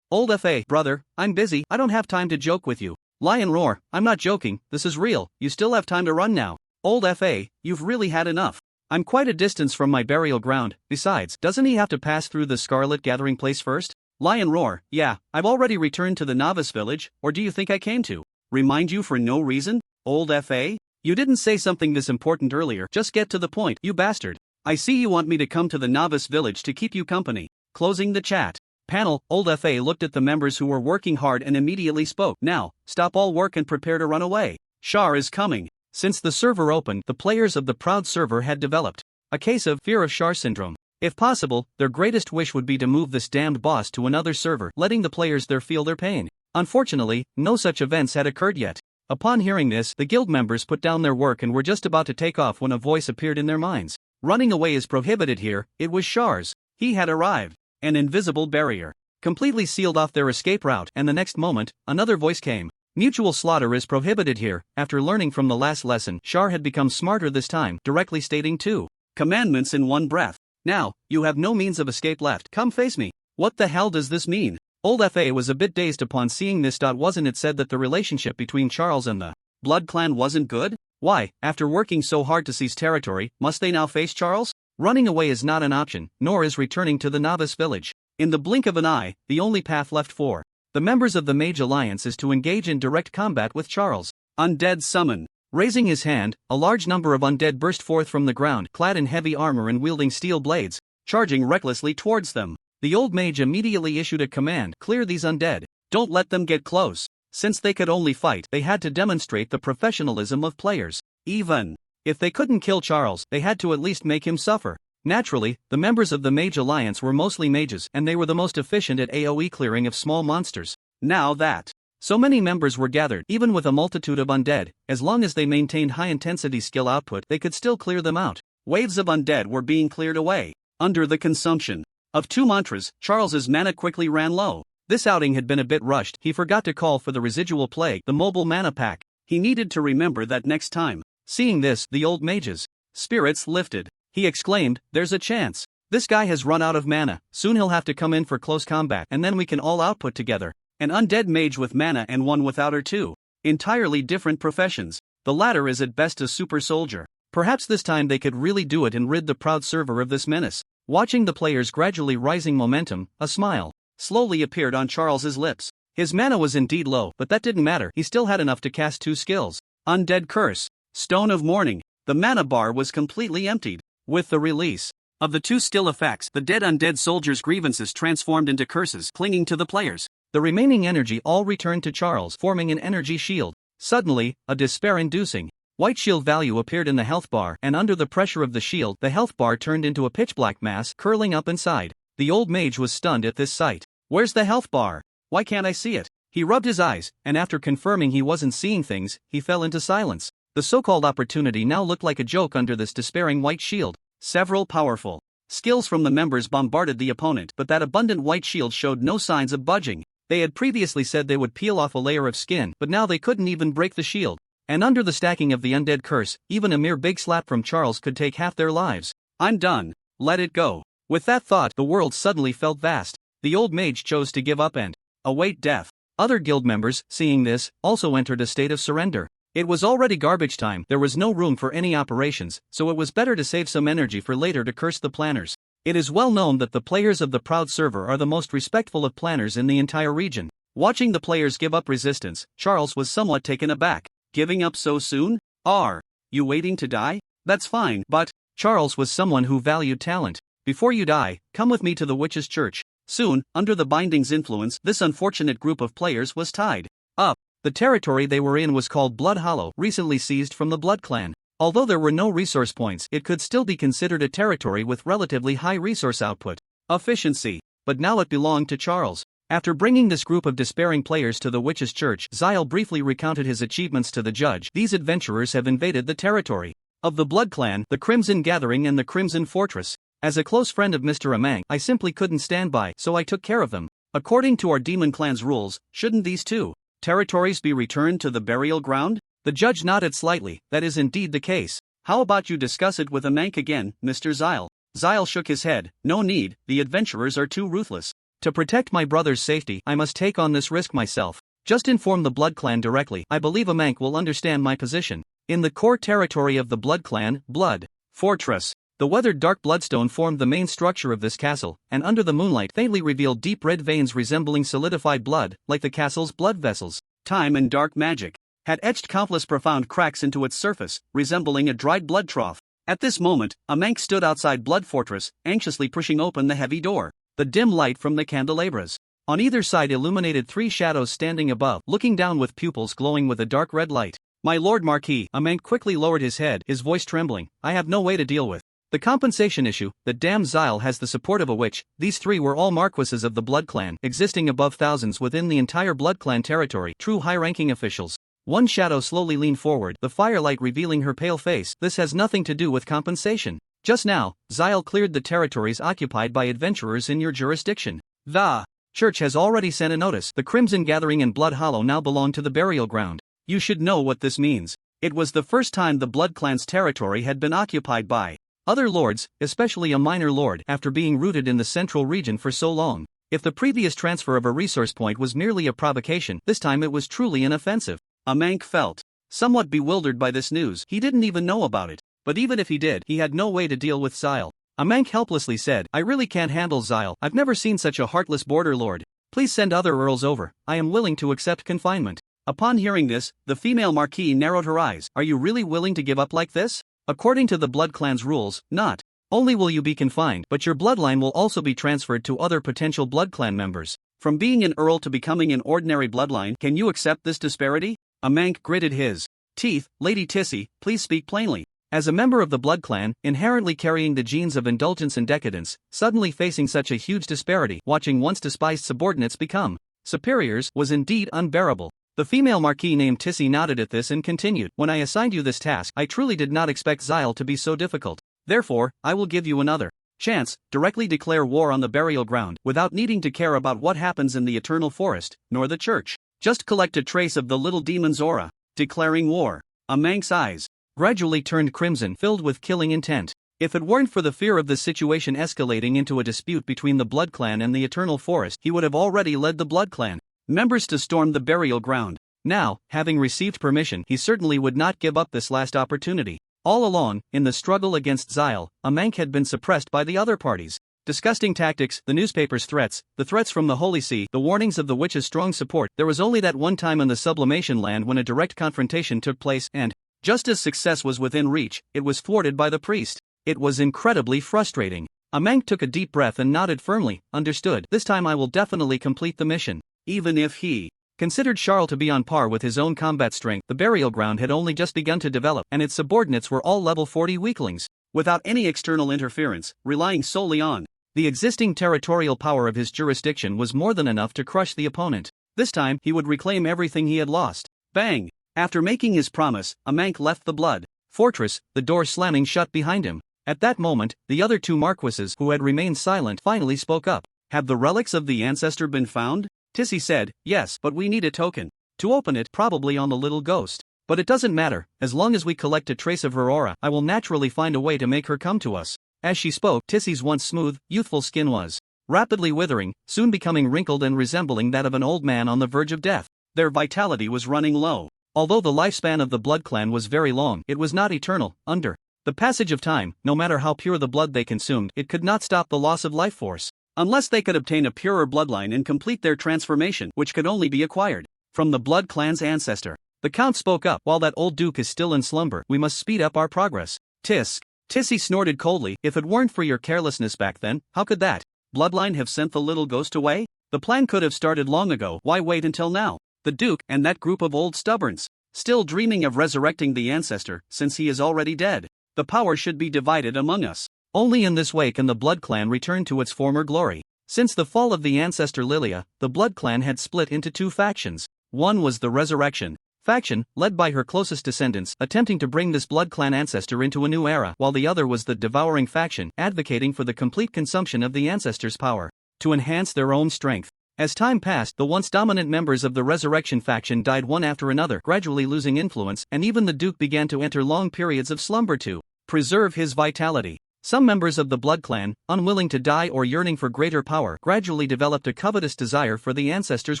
Old FA, brother, I'm busy, I don't have time to joke with you. Lion Roar, I'm not joking, this is real, you still have time to run now. Old FA, you've really had enough. I'm quite a distance from my burial ground, besides, doesn't he have to pass through the Scarlet Gathering Place first? Lion Roar, yeah, I've already returned to the novice village, or do you think I came to remind you for no reason? Old FA? You didn't say something this important earlier, just get to the point, you bastard. I see you want me to come to the novice village to keep you company. Closing the chat panel, Old FA looked at the members who were working hard and immediately spoke. Now, stop all work and prepare to run away. Char is coming. Since the server opened, the players of the Proud server had developed a case of fear of Char syndrome. If possible, their greatest wish would be to move this damned boss to another server, letting the players there feel their pain. Unfortunately, no such events had occurred yet. Upon hearing this, the guild members put down their work and were just about to take off when a voice appeared in their minds. Running away is prohibited here. It was Char's. He had arrived. An invisible barrier completely sealed off their escape route, and the next moment, another voice came. Mutual slaughter is prohibited here. After learning from the last lesson, Char had become smarter this time, directly stating 2 commandments in one breath. Now, you have no means of escape left. Come face me. What the hell does this mean? Old FA was a bit dazed upon seeing this. Wasn't it said that the relationship between Charles and the Blood Clan wasn't good? Why, after working so hard to seize territory, must they now face Charles? Running away is not an option, nor is returning to the novice village. In the blink of an eye, the only path left for the members of the Mage Alliance is to engage in direct combat with Charles. Undead summon. Raising his hand, a large number of undead burst forth from the ground, clad in heavy armor and wielding steel blades, charging recklessly towards them. The old mage immediately issued a command: clear these undead. Don't let them get close. Since they could only fight, they had to demonstrate the professionalism of players. Even if they couldn't kill Charles, they had to at least make him suffer. Naturally, the members of the Mage Alliance were mostly mages, and they were the most efficient at AoE clearing of small monsters. Now that so many members were gathered, even with a multitude of undead, as long as they maintained high-intensity skill output, they could still clear them out. Waves of undead were being cleared away. Under the consumption of 2 mantras, Charles's mana quickly ran low. This outing had been a bit rushed. He forgot to call for the residual plague, the mobile mana pack. He needed to remember that next time. Seeing this, the old mage's spirits lifted. He exclaimed, "There's a chance. This guy has run out of mana. Soon he'll have to come in for close combat, and then we can all output together." An undead mage with mana and one without her too. Entirely different professions. The latter is at best a super soldier. Perhaps this time they could really do it and rid the proud server of this menace. Watching the players' gradually rising momentum, a smile slowly appeared on Charles's lips. His mana was indeed low, but that didn't matter. He still had enough to cast 2 skills. Undead Curse, Stone of Mourning. The mana bar was completely emptied. With the release of the 2 still effects, the dead undead soldier's grievances transformed into curses clinging to the players. The remaining energy all returned to Charles, forming an energy shield. Suddenly, a despair-inducing white shield value appeared in the health bar, and under the pressure of the shield, the health bar turned into a pitch-black mass curling up inside. The old mage was stunned at this sight. "Where's the health bar? Why can't I see it?" He rubbed his eyes, and after confirming he wasn't seeing things, he fell into silence. The so-called opportunity now looked like a joke under this despairing white shield. Several powerful skills from the members bombarded the opponent, but that abundant white shield showed no signs of budging. They had previously said they would peel off a layer of skin, but now they couldn't even break the shield. And under the stacking of the undead curse, even a mere big slap from Charles could take half their lives. "I'm done. Let it go." With that thought, the world suddenly felt vast. The old mage chose to give up and await death. Other guild members, seeing this, also entered a state of surrender. It was already garbage time. There was no room for any operations, so it was better to save some energy for later to curse the planners. It is well known that the players of the proud server are the most respectful of planners in the entire region. Watching the players give up resistance, Charles was somewhat taken aback. Giving up so soon? Are you waiting to die? That's fine, but Charles was someone who valued talent. "Before you die, come with me to the witch's church." Soon, under the binding's influence, this unfortunate group of players was tied up. The territory they were in was called Blood Hollow, recently seized from the Blood Clan. Although there were no resource points, it could still be considered a territory with relatively high resource output efficiency. But now it belonged to Charles. After bringing this group of despairing players to the witch's church, Zyle briefly recounted his achievements to the judge. "These adventurers have invaded the territory of the Blood Clan, the Crimson Gathering and the Crimson Fortress. As a close friend of Mr. Amang, I simply couldn't stand by, so I took care of them. According to our Demon Clan's rules, shouldn't these 2 territories be returned to the burial ground?" The judge nodded slightly. "That is indeed the case. How about you discuss it with Amang again, Mr. Zyle?" Zyle shook his head. "No need, the adventurers are too ruthless. To protect my brother's safety, I must take on this risk myself. Just inform the Blood Clan directly. I believe Amang will understand my position." In the core territory of the Blood Clan, Blood Fortress, the weathered dark bloodstone formed the main structure of this castle, and under the moonlight faintly revealed deep red veins resembling solidified blood, like the castle's blood vessels. Time and dark magic had etched countless profound cracks into its surface, resembling a dried blood trough. At this moment, Amang stood outside Blood Fortress, anxiously pushing open the heavy door. The dim light from the candelabras on either side illuminated 3 shadows standing above, looking down with pupils glowing with a dark red light. "My Lord Marquis," Amang quickly lowered his head, his voice trembling, "I have no way to deal with the compensation issue. The damned Zyle has the support of a witch." These 3 were all marquises of the Blood Clan, existing above thousands within the entire Blood Clan territory, true high-ranking officials. One shadow slowly leaned forward, the firelight revealing her pale face. "This has nothing to do with compensation. Just now, Zyle cleared the territories occupied by adventurers in your jurisdiction. The church has already sent a notice. The Crimson Gathering and Blood Hollow now belong to the burial ground. You should know what this means. It was the first time the Blood Clan's territory had been occupied by other lords, especially a minor lord, after being rooted in the central region for so long. If the previous transfer of a resource point was merely a provocation, this time it was truly an offensive." Amang felt somewhat bewildered by this news. He didn't even know about it. But even if he did, he had no way to deal with Zyle. Amang helplessly said, "I really can't handle Zyle. I've never seen such a heartless border lord. Please send other earls over. I am willing to accept confinement." Upon hearing this, the female marquis narrowed her eyes. "Are you really willing to give up like this? According to the Blood Clan's rules, not only will you be confined, but your bloodline will also be transferred to other potential Blood Clan members. From being an earl to becoming an ordinary bloodline, can you accept this disparity?" Amang gritted his teeth. "Lady Tissy, please speak plainly." As a member of the Blood Clan, inherently carrying the genes of indulgence and decadence, suddenly facing such a huge disparity, watching once despised subordinates become superiors, was indeed unbearable. The female marquis named Tissy nodded at this and continued, "When I assigned you this task, I truly did not expect Zyle to be so difficult. Therefore, I will give you another chance, directly declare war on the burial ground without needing to care about what happens in the eternal forest, nor the church. Just collect a trace of the little demon's aura, declaring war. A Mank's eyes gradually turned crimson, filled with killing intent. If it weren't for the fear of the situation escalating into a dispute between the Blood Clan and the Eternal Forest, he would have already led the Blood Clan members to storm the burial ground. Now, having received permission, he certainly would not give up this last opportunity. All along, in the struggle against Xyle, a Mank had been suppressed by the other parties. Disgusting tactics, the newspaper's threats, the threats from the Holy See, the warnings of the witch's strong support. There was only that one time in the Sublimation Land when a direct confrontation took place, and, just as success was within reach, it was thwarted by the priest. It was incredibly frustrating. A Mank took a deep breath and nodded firmly. Understood. This time I will definitely complete the mission. Even if he considered Charles to be on par with his own combat strength, the burial ground had only just begun to develop, and its subordinates were all level 40 weaklings. Without any external interference, relying solely on the existing territorial power of his jurisdiction was more than enough to crush the opponent. This time, he would reclaim everything he had lost. Bang! After making his promise, a Mank left the Blood Fortress, the door slamming shut behind him. At that moment, the other two marquises who had remained silent finally spoke up. Have the relics of the ancestor been found? Tissy said, yes, but we need a token. To open it, probably on the little ghost. But it doesn't matter, as long as we collect a trace of her aura, I will naturally find a way to make her come to us. As she spoke, Tissy's once smooth, youthful skin was rapidly withering, soon becoming wrinkled and resembling that of an old man on the verge of death. Their vitality was running low. Although the lifespan of the Blood Clan was very long, it was not eternal. Under the passage of time, no matter how pure the blood they consumed, it could not stop the loss of life force. Unless they could obtain a purer bloodline and complete their transformation, which could only be acquired from the Blood Clan's ancestor. The Count spoke up. While that old duke is still in slumber, we must speed up our progress. Tissy snorted coldly. If it weren't for your carelessness back then, how could that bloodline have sent the little ghost away? The plan could have started long ago. Why wait until now? The Duke and that group of old stubborns, still dreaming of resurrecting the ancestor, since he is already dead. The power should be divided among us. Only in this way can the Blood Clan return to its former glory. Since the fall of the ancestor Lilia, the Blood Clan had split into two factions. One was the Resurrection faction, led by her closest descendants, attempting to bring this Blood Clan ancestor into a new era, while the other was the Devouring faction, advocating for the complete consumption of the ancestor's power to enhance their own strength. As time passed, the once dominant members of the Resurrection faction died one after another, gradually losing influence, and even the Duke began to enter long periods of slumber to preserve his vitality. Some members of the Blood Clan, unwilling to die or yearning for greater power, gradually developed a covetous desire for the ancestors'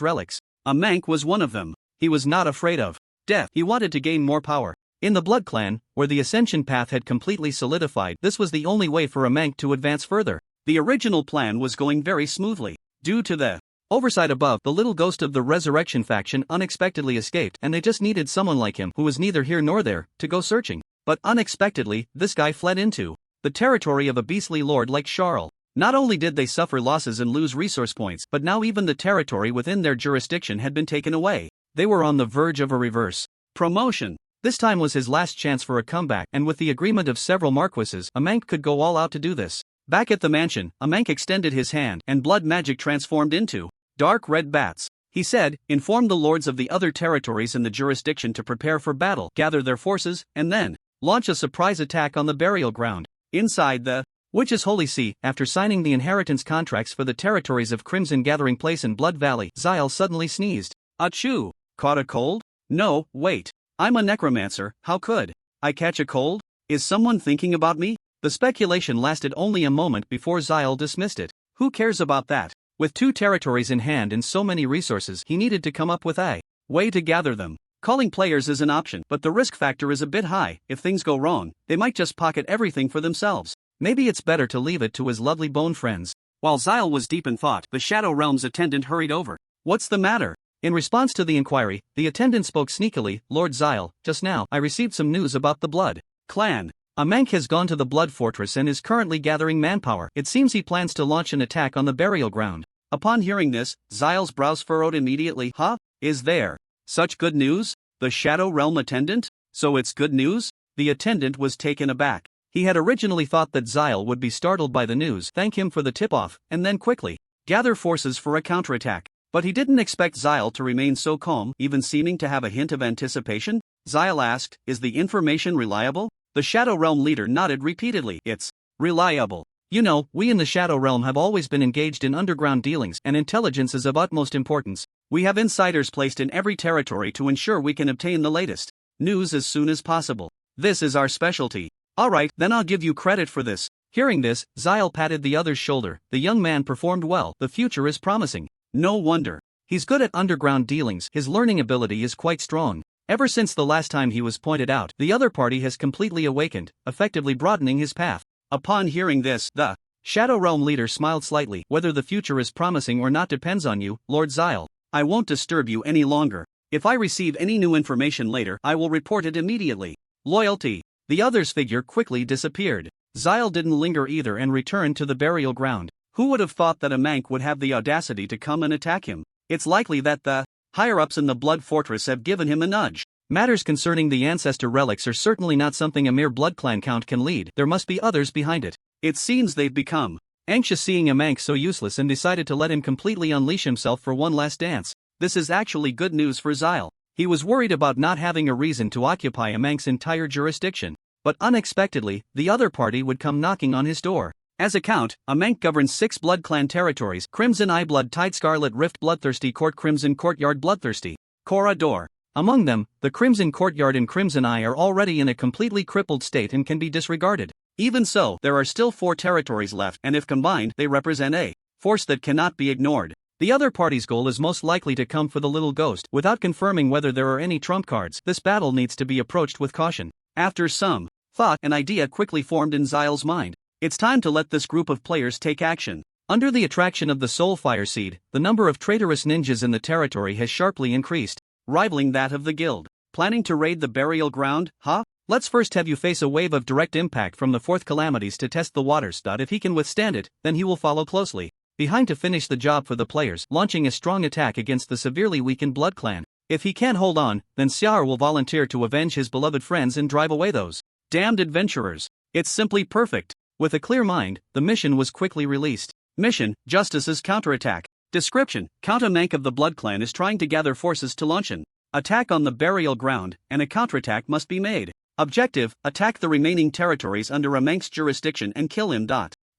relics. A Mank was one of them. He was not afraid of death. He wanted to gain more power. In the Blood Clan, where the ascension path had completely solidified, this was the only way for a Mank to advance further. The original plan was going very smoothly. Due to the oversight above, the little ghost of the Resurrection faction unexpectedly escaped, and they just needed someone like him, who was neither here nor there, to go searching. But unexpectedly, this guy fled into the territory of a beastly lord like Charles. Not only did they suffer losses and lose resource points, but now even the territory within their jurisdiction had been taken away. They were on the verge of a reverse promotion. This time was his last chance for a comeback, and with the agreement of several marquises, a Mank could go all out to do this. Back at the mansion, a Mank extended his hand, and blood magic transformed into dark red bats. He said, inform the lords of the other territories in the jurisdiction to prepare for battle, gather their forces, and then launch a surprise attack on the burial ground. Inside the Witch's Holy See, after signing the inheritance contracts for the territories of Crimson Gathering Place and Blood Valley, Xyle suddenly sneezed. Achoo! Caught a cold? No, wait. I'm a necromancer, how could I catch a cold? Is someone thinking about me? The speculation lasted only a moment before Xyle dismissed it. Who cares about that? With 2 territories in hand and so many resources, he needed to come up with a way to gather them. Calling players is an option, but the risk factor is a bit high. If things go wrong, they might just pocket everything for themselves. Maybe it's better to leave it to his lovely bone friends. While Xyle was deep in thought, the Shadow Realm's attendant hurried over. What's the matter? In response to the inquiry, the attendant spoke sneakily. Lord Xyle, just now, I received some news about the Blood Clan. A Mank has gone to the Blood Fortress and is currently gathering manpower. It seems he plans to launch an attack on the burial ground. Upon hearing this, Xyle's brows furrowed immediately. Huh? Is there such good news? The Shadow Realm attendant? So it's good news? The attendant was taken aback. He had originally thought that Xyle would be startled by the news, thank him for the tip-off, and then quickly gather forces for a counterattack. But he didn't expect Xyle to remain so calm, even seeming to have a hint of anticipation. Xyle asked, is the information reliable? The Shadow Realm leader nodded repeatedly. It's reliable. You know, we in the Shadow Realm have always been engaged in underground dealings, and intelligence is of utmost importance. We have insiders placed in every territory to ensure we can obtain the latest news as soon as possible. This is our specialty. Alright, then I'll give you credit for this. Hearing this, Zyle patted the other's shoulder. The young man performed well. The future is promising. No wonder. He's good at underground dealings. His learning ability is quite strong. Ever since the last time he was pointed out, the other party has completely awakened, effectively broadening his path. Upon hearing this, the Shadow Realm leader smiled slightly. Whether the future is promising or not depends on you, Lord Zyle. I won't disturb you any longer. If I receive any new information later, I will report it immediately. Loyalty. The other's figure quickly disappeared. Zyle didn't linger either and returned to the burial ground. Who would have thought that a Mank would have the audacity to come and attack him? It's likely that the higher-ups in the Blood Fortress have given him a nudge. Matters concerning the ancestor relics are certainly not something a mere blood clan count can lead. There must be others behind it. It seems they've become anxious seeing a Mank so useless and decided to let him completely unleash himself for one last dance. This is actually good news for Zyle. He was worried about not having a reason to occupy a Mank's entire jurisdiction. But unexpectedly, the other party would come knocking on his door. As a count, a Mank governs 6 Blood Clan territories: Crimson Eye, Blood Tide, Scarlet Rift, Bloodthirsty Court, Crimson Courtyard, Bloodthirsty Corridor. Among them, the Crimson Courtyard and Crimson Eye are already in a completely crippled state and can be disregarded. Even so, there are still 4 territories left, and if combined, they represent a force that cannot be ignored. The other party's goal is most likely to come for the little ghost. Without confirming whether there are any trump cards, this battle needs to be approached with caution. After some thought, an idea quickly formed in Zyle's mind. It's time to let this group of players take action. Under the attraction of the Soul Fire Seed, the number of traitorous ninjas in the territory has sharply increased, rivaling that of the guild. Planning to raid the burial ground, huh? Let's first have you face a wave of direct impact from the 4th calamities to test the waters. If he can withstand it, then he will follow closely behind to finish the job for the players, launching a strong attack against the severely weakened Blood Clan. If he can't hold on, then Xiar will volunteer to avenge his beloved friends and drive away those damned adventurers. It's simply perfect. With a clear mind, the mission was quickly released. Mission: Justice's counterattack. Description: Count a Mank of the Blood Clan is trying to gather forces to launch an attack on the burial ground, and a counterattack must be made. Objective: attack the remaining territories under a Mank's jurisdiction and kill him.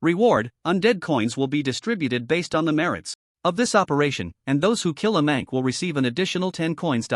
Reward: Undead coins will be distributed based on the merits of this operation, and those who kill a Mank will receive an additional 10 coins.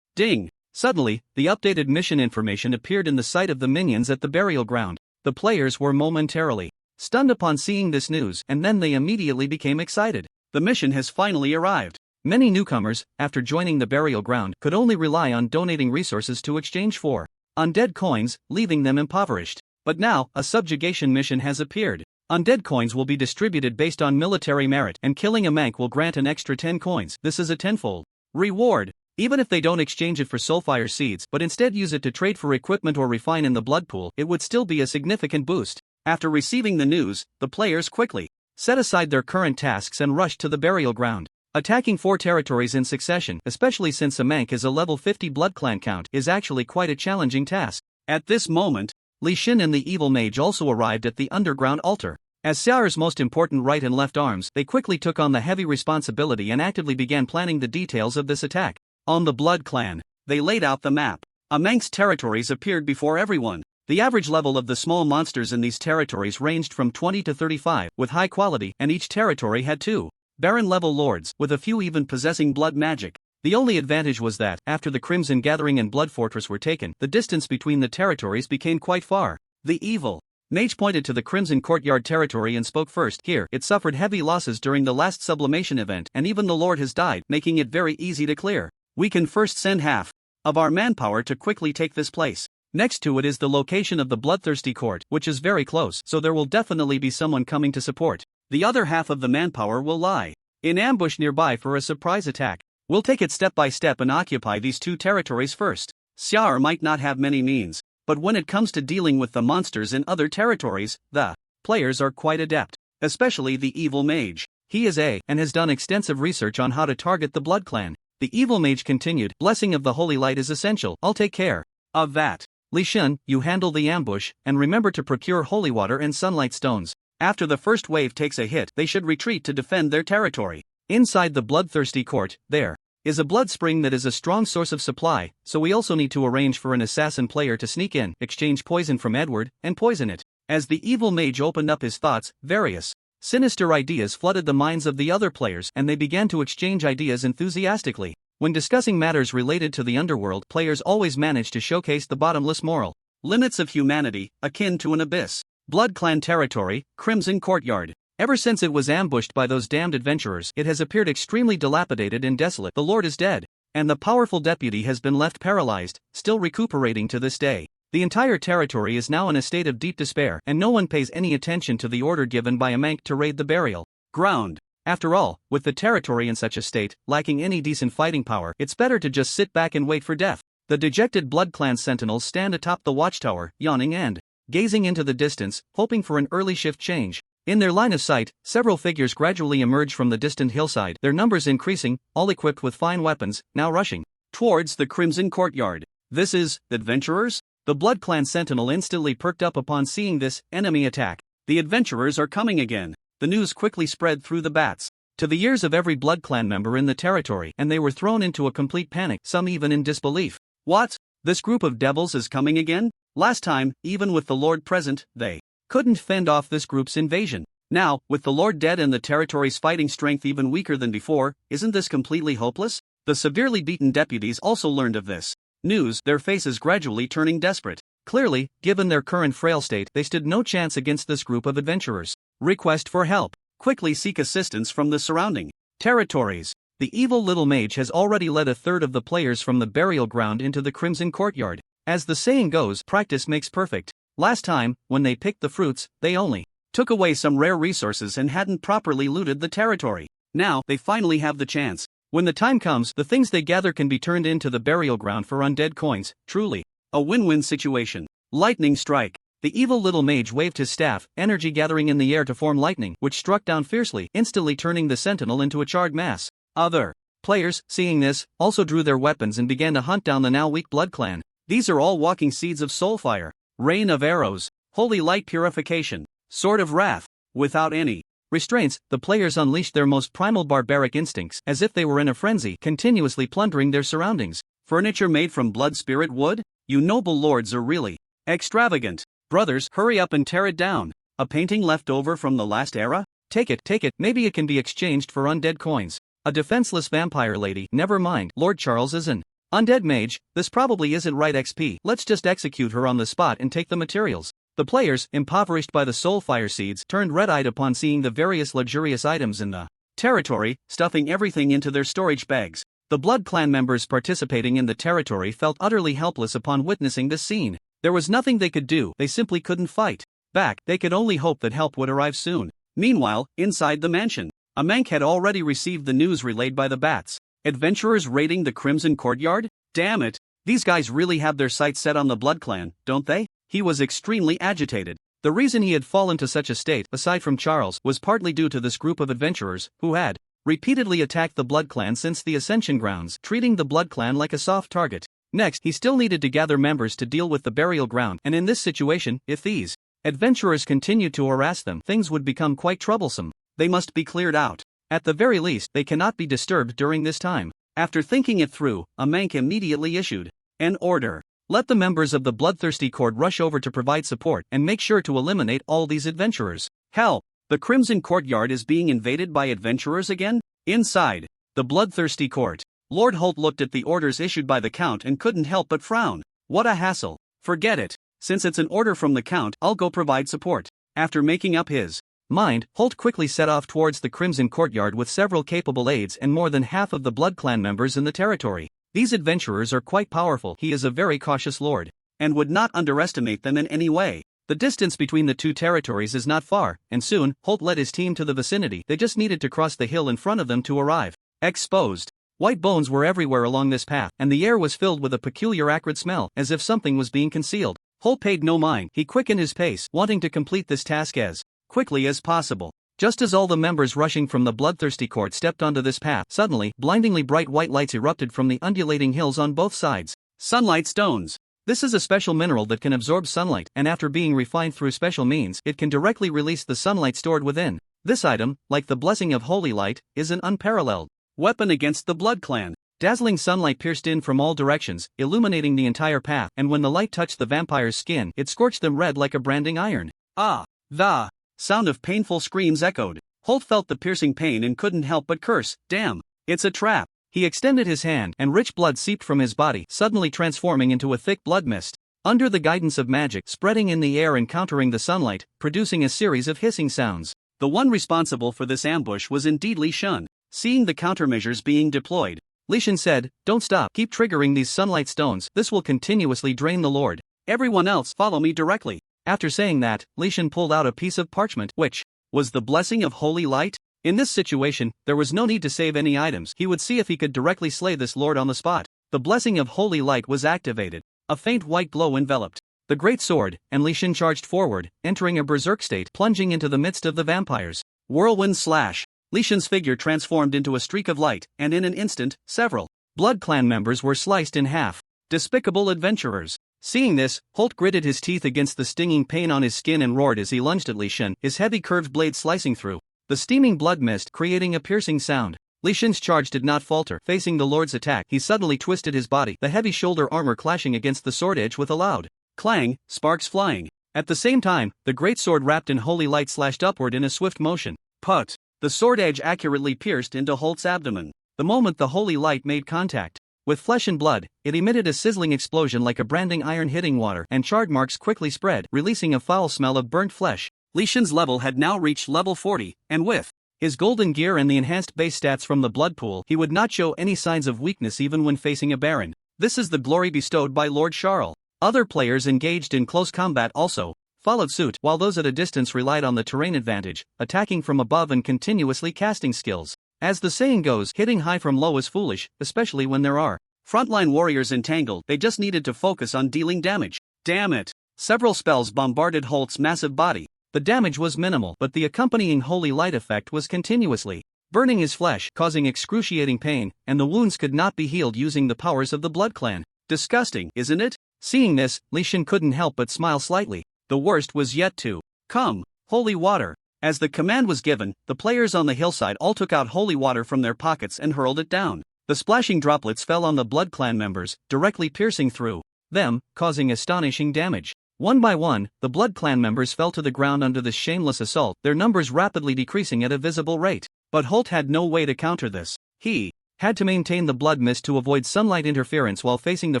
Ding! Suddenly, the updated mission information appeared in the sight of the minions at the burial ground. The players were momentarily stunned upon seeing this news, and then they immediately became excited. The mission has finally arrived. Many newcomers, after joining the burial ground, could only rely on donating resources to exchange for undead coins, leaving them impoverished. But now, a subjugation mission has appeared. Undead coins will be distributed based on military merit, and killing a Mank will grant an extra 10 coins. This is a tenfold reward. Even if they don't exchange it for Soulfire Seeds, but instead use it to trade for equipment or refine in the blood pool, it would still be a significant boost. After receiving the news, the players quickly set aside their current tasks and rushed to the burial ground. Attacking 4 territories in succession, especially since a Mank is a level 50 Blood Clan count, is actually quite a challenging task. At this moment, Leysan and the evil mage also arrived at the underground altar. As Xiar's most important right and left arms, they quickly took on the heavy responsibility and actively began planning the details of this attack. On the Blood Clan, they laid out the map. A Mank's territories appeared before everyone. The average level of the small monsters in these territories ranged from 20 to 35, with high quality, and each territory had 2 Baron-level lords, with a few even possessing blood magic. The only advantage was that, after the Crimson Gathering and Blood Fortress were taken, the distance between the territories became quite far. The evil mage pointed to the Crimson Courtyard territory and spoke first. Here, it suffered heavy losses during the last sublimation event, and even the lord has died, making it very easy to clear. We can first send half of our manpower to quickly take this place. Next to it is the location of the Bloodthirsty Court, which is very close, so there will definitely be someone coming to support. The other half of the manpower will lie in ambush nearby for a surprise attack. We'll take it step by step and occupy these 2 territories first. Xiar might not have many means, but when it comes to dealing with the monsters in other territories, the players are quite adept, especially the evil mage. He is and has done extensive research on how to target the Blood Clan. The evil mage continued, blessing of the holy light is essential, I'll take care of that. Leysan, you handle the ambush, and remember to procure holy water and sunlight stones. After the first wave takes a hit, they should retreat to defend their territory. Inside the Bloodthirsty Court, there is a blood spring that is a strong source of supply, so we also need to arrange for an assassin player to sneak in, exchange poison from Edward, and poison it. As the evil mage opened up his thoughts, various sinister ideas flooded the minds of the other players and they began to exchange ideas enthusiastically. When discussing matters related to the underworld, players always manage to showcase the bottomless moral limits of humanity, akin to an abyss. Blood Clan territory, Crimson Courtyard. Ever since it was ambushed by those damned adventurers, it has appeared extremely dilapidated and desolate. The Lord is dead, and the powerful deputy has been left paralyzed, still recuperating to this day. The entire territory is now in a state of deep despair, and no one pays any attention to the order given by a Mank to raid the burial ground. After all, with the territory in such a state, lacking any decent fighting power, it's better to just sit back and wait for death. The dejected Blood Clan sentinels stand atop the watchtower, yawning and gazing into the distance, hoping for an early shift change. In their line of sight, several figures gradually emerge from the distant hillside, their numbers increasing, all equipped with fine weapons, now rushing towards the Crimson Courtyard. This is adventurers? The Blood Clan sentinel instantly perked up upon seeing this enemy attack. The adventurers are coming again. The news quickly spread through the bats to the ears of every Blood Clan member in the territory, and they were thrown into a complete panic, some even in disbelief. What? This group of devils is coming again? Last time, even with the Lord present, they couldn't fend off this group's invasion. Now, with the Lord dead and the territory's fighting strength even weaker than before, isn't this completely hopeless? The severely beaten deputies also learned of this news, their faces gradually turning desperate. Clearly, given their current frail state, they stood no chance against this group of adventurers. Request for help. Quickly seek assistance from the surrounding territories. The evil little mage has already led a third of the players from the burial ground into the Crimson Courtyard. As the saying goes, practice makes perfect. Last time, when they picked the fruits, they only took away some rare resources and hadn't properly looted the territory. Now, they finally have the chance. When the time comes, the things they gather can be turned into the burial ground for undead coins. Truly a win-win situation. Lightning strike. The evil little mage waved his staff, energy gathering in the air to form lightning, which struck down fiercely, instantly turning the sentinel into a charred mass. Other players, seeing this, also drew their weapons and began to hunt down the now weak Blood Clan. These are all walking seeds of soulfire, rain of arrows, holy light purification, sword of wrath. Without any restraints, the players unleashed their most primal barbaric instincts, as if they were in a frenzy, continuously plundering their surroundings. Furniture made from blood spirit wood? You noble lords are really extravagant. Brothers, hurry up and tear it down. A painting left over from the last era? Take it, maybe it can be exchanged for undead coins. A defenseless vampire lady, never mind, Lord Charles is an undead mage, this probably isn't right XP, let's just execute her on the spot and take the materials. The players, impoverished by the soulfire seeds, turned red-eyed upon seeing the various luxurious items in the territory, stuffing everything into their storage bags. The Blood Clan members participating in the territory felt utterly helpless upon witnessing this scene. There was nothing they could do, they simply couldn't fight back, they could only hope that help would arrive soon. Meanwhile, inside the mansion, a Mank had already received the news relayed by the bats. Adventurers raiding the Crimson Courtyard? Damn it, these guys really have their sights set on the Blood Clan, don't they? He was extremely agitated. The reason he had fallen to such a state, aside from Charles, was partly due to this group of adventurers, who had repeatedly attacked the Blood Clan since the Ascension grounds, treating the Blood Clan like a soft target. Next, he still needed to gather members to deal with the burial ground, and in this situation, if these adventurers continued to harass them, things would become quite troublesome. They must be cleared out. At the very least, they cannot be disturbed during this time. After thinking it through, a Mank immediately issued an order. Let the members of the bloodthirsty court rush over to provide support and make sure to eliminate all these adventurers. Hell, the Crimson Courtyard is being invaded by adventurers again? Inside the bloodthirsty court, Lord Holt looked at the orders issued by the Count and couldn't help but frown. What a hassle. Forget it. Since it's an order from the Count, I'll go provide support. After making up his mind, Holt quickly set off towards the Crimson Courtyard with several capable aides and more than half of the Blood Clan members in the territory. These adventurers are quite powerful. He is a very cautious lord, and would not underestimate them in any way. The distance between the two territories is not far, and soon, Holt led his team to the vicinity. They just needed to cross the hill in front of them to arrive. Exposed white bones were everywhere along this path, and the air was filled with a peculiar acrid smell, as if something was being concealed. Holt paid no mind. He quickened his pace, wanting to complete this task as quickly as possible. Just as all the members rushing from the bloodthirsty court stepped onto this path, suddenly, blindingly bright white lights erupted from the undulating hills on both sides. Sunlight stones. This is a special mineral that can absorb sunlight, and after being refined through special means, it can directly release the sunlight stored within. This item, like the blessing of holy light, is an unparalleled weapon against the Blood Clan. Dazzling sunlight pierced in from all directions, illuminating the entire path, and when the light touched the vampire's skin, it scorched them red like a branding iron. Ah! The sound of painful screams echoed. Holt felt the piercing pain and couldn't help but curse, damn, it's a trap. He extended his hand and rich blood seeped from his body, suddenly transforming into a thick blood mist. Under the guidance of magic, spreading in the air and countering the sunlight, producing a series of hissing sounds. The one responsible for this ambush was indeed Leysan. Seeing the countermeasures being deployed, Leysan said, "Don't stop, keep triggering these sunlight stones, this will continuously drain the Lord. Everyone else, follow me directly." After saying that, Leysan pulled out a piece of parchment, which was the blessing of holy light. In this situation, there was no need to save any items. He would see if he could directly slay this lord on the spot. The blessing of holy light was activated. A faint white glow enveloped the great sword, and Leysan charged forward, entering a berserk state, plunging into the midst of the vampires. Whirlwind slash. Leysan's figure transformed into a streak of light, and in an instant, several Blood Clan members were sliced in half. Despicable adventurers. Seeing this, Holt gritted his teeth against the stinging pain on his skin and roared as he lunged at Leysan, his heavy curved blade slicing through the steaming blood mist, creating a piercing sound. Leysan's charge did not falter. Facing the Lord's attack, he suddenly twisted his body, the heavy shoulder armor clashing against the sword edge with a loud clang, sparks flying. At the same time, the great sword wrapped in holy light slashed upward in a swift motion. Put! The sword edge accurately pierced into Holt's abdomen. The moment the holy light made contact with flesh and blood, it emitted a sizzling explosion like a branding iron hitting water, and charred marks quickly spread, releasing a foul smell of burnt flesh. Leysan's level had now reached level 40, and with his golden gear and the enhanced base stats from the blood pool, he would not show any signs of weakness even when facing a baron. This is the glory bestowed by Lord Charles. Other players engaged in close combat also followed suit, while those at a distance relied on the terrain advantage, attacking from above and continuously casting skills. As the saying goes, hitting high from low is foolish, especially when there are frontline warriors entangled. They just needed to focus on dealing damage. Damn it! Several spells bombarded Holt's massive body. The damage was minimal, but the accompanying holy light effect was continuously burning his flesh, causing excruciating pain, and the wounds could not be healed using the powers of the Blood Clan. Disgusting, isn't it? Seeing this, Leysan couldn't help but smile slightly. The worst was yet to come. Holy water. As the command was given, the players on the hillside all took out holy water from their pockets and hurled it down. The splashing droplets fell on the Blood Clan members, directly piercing through them, causing astonishing damage. One by one, the Blood Clan members fell to the ground under this shameless assault, their numbers rapidly decreasing at a visible rate. But Holt had no way to counter this. He had to maintain the blood mist to avoid sunlight interference while facing the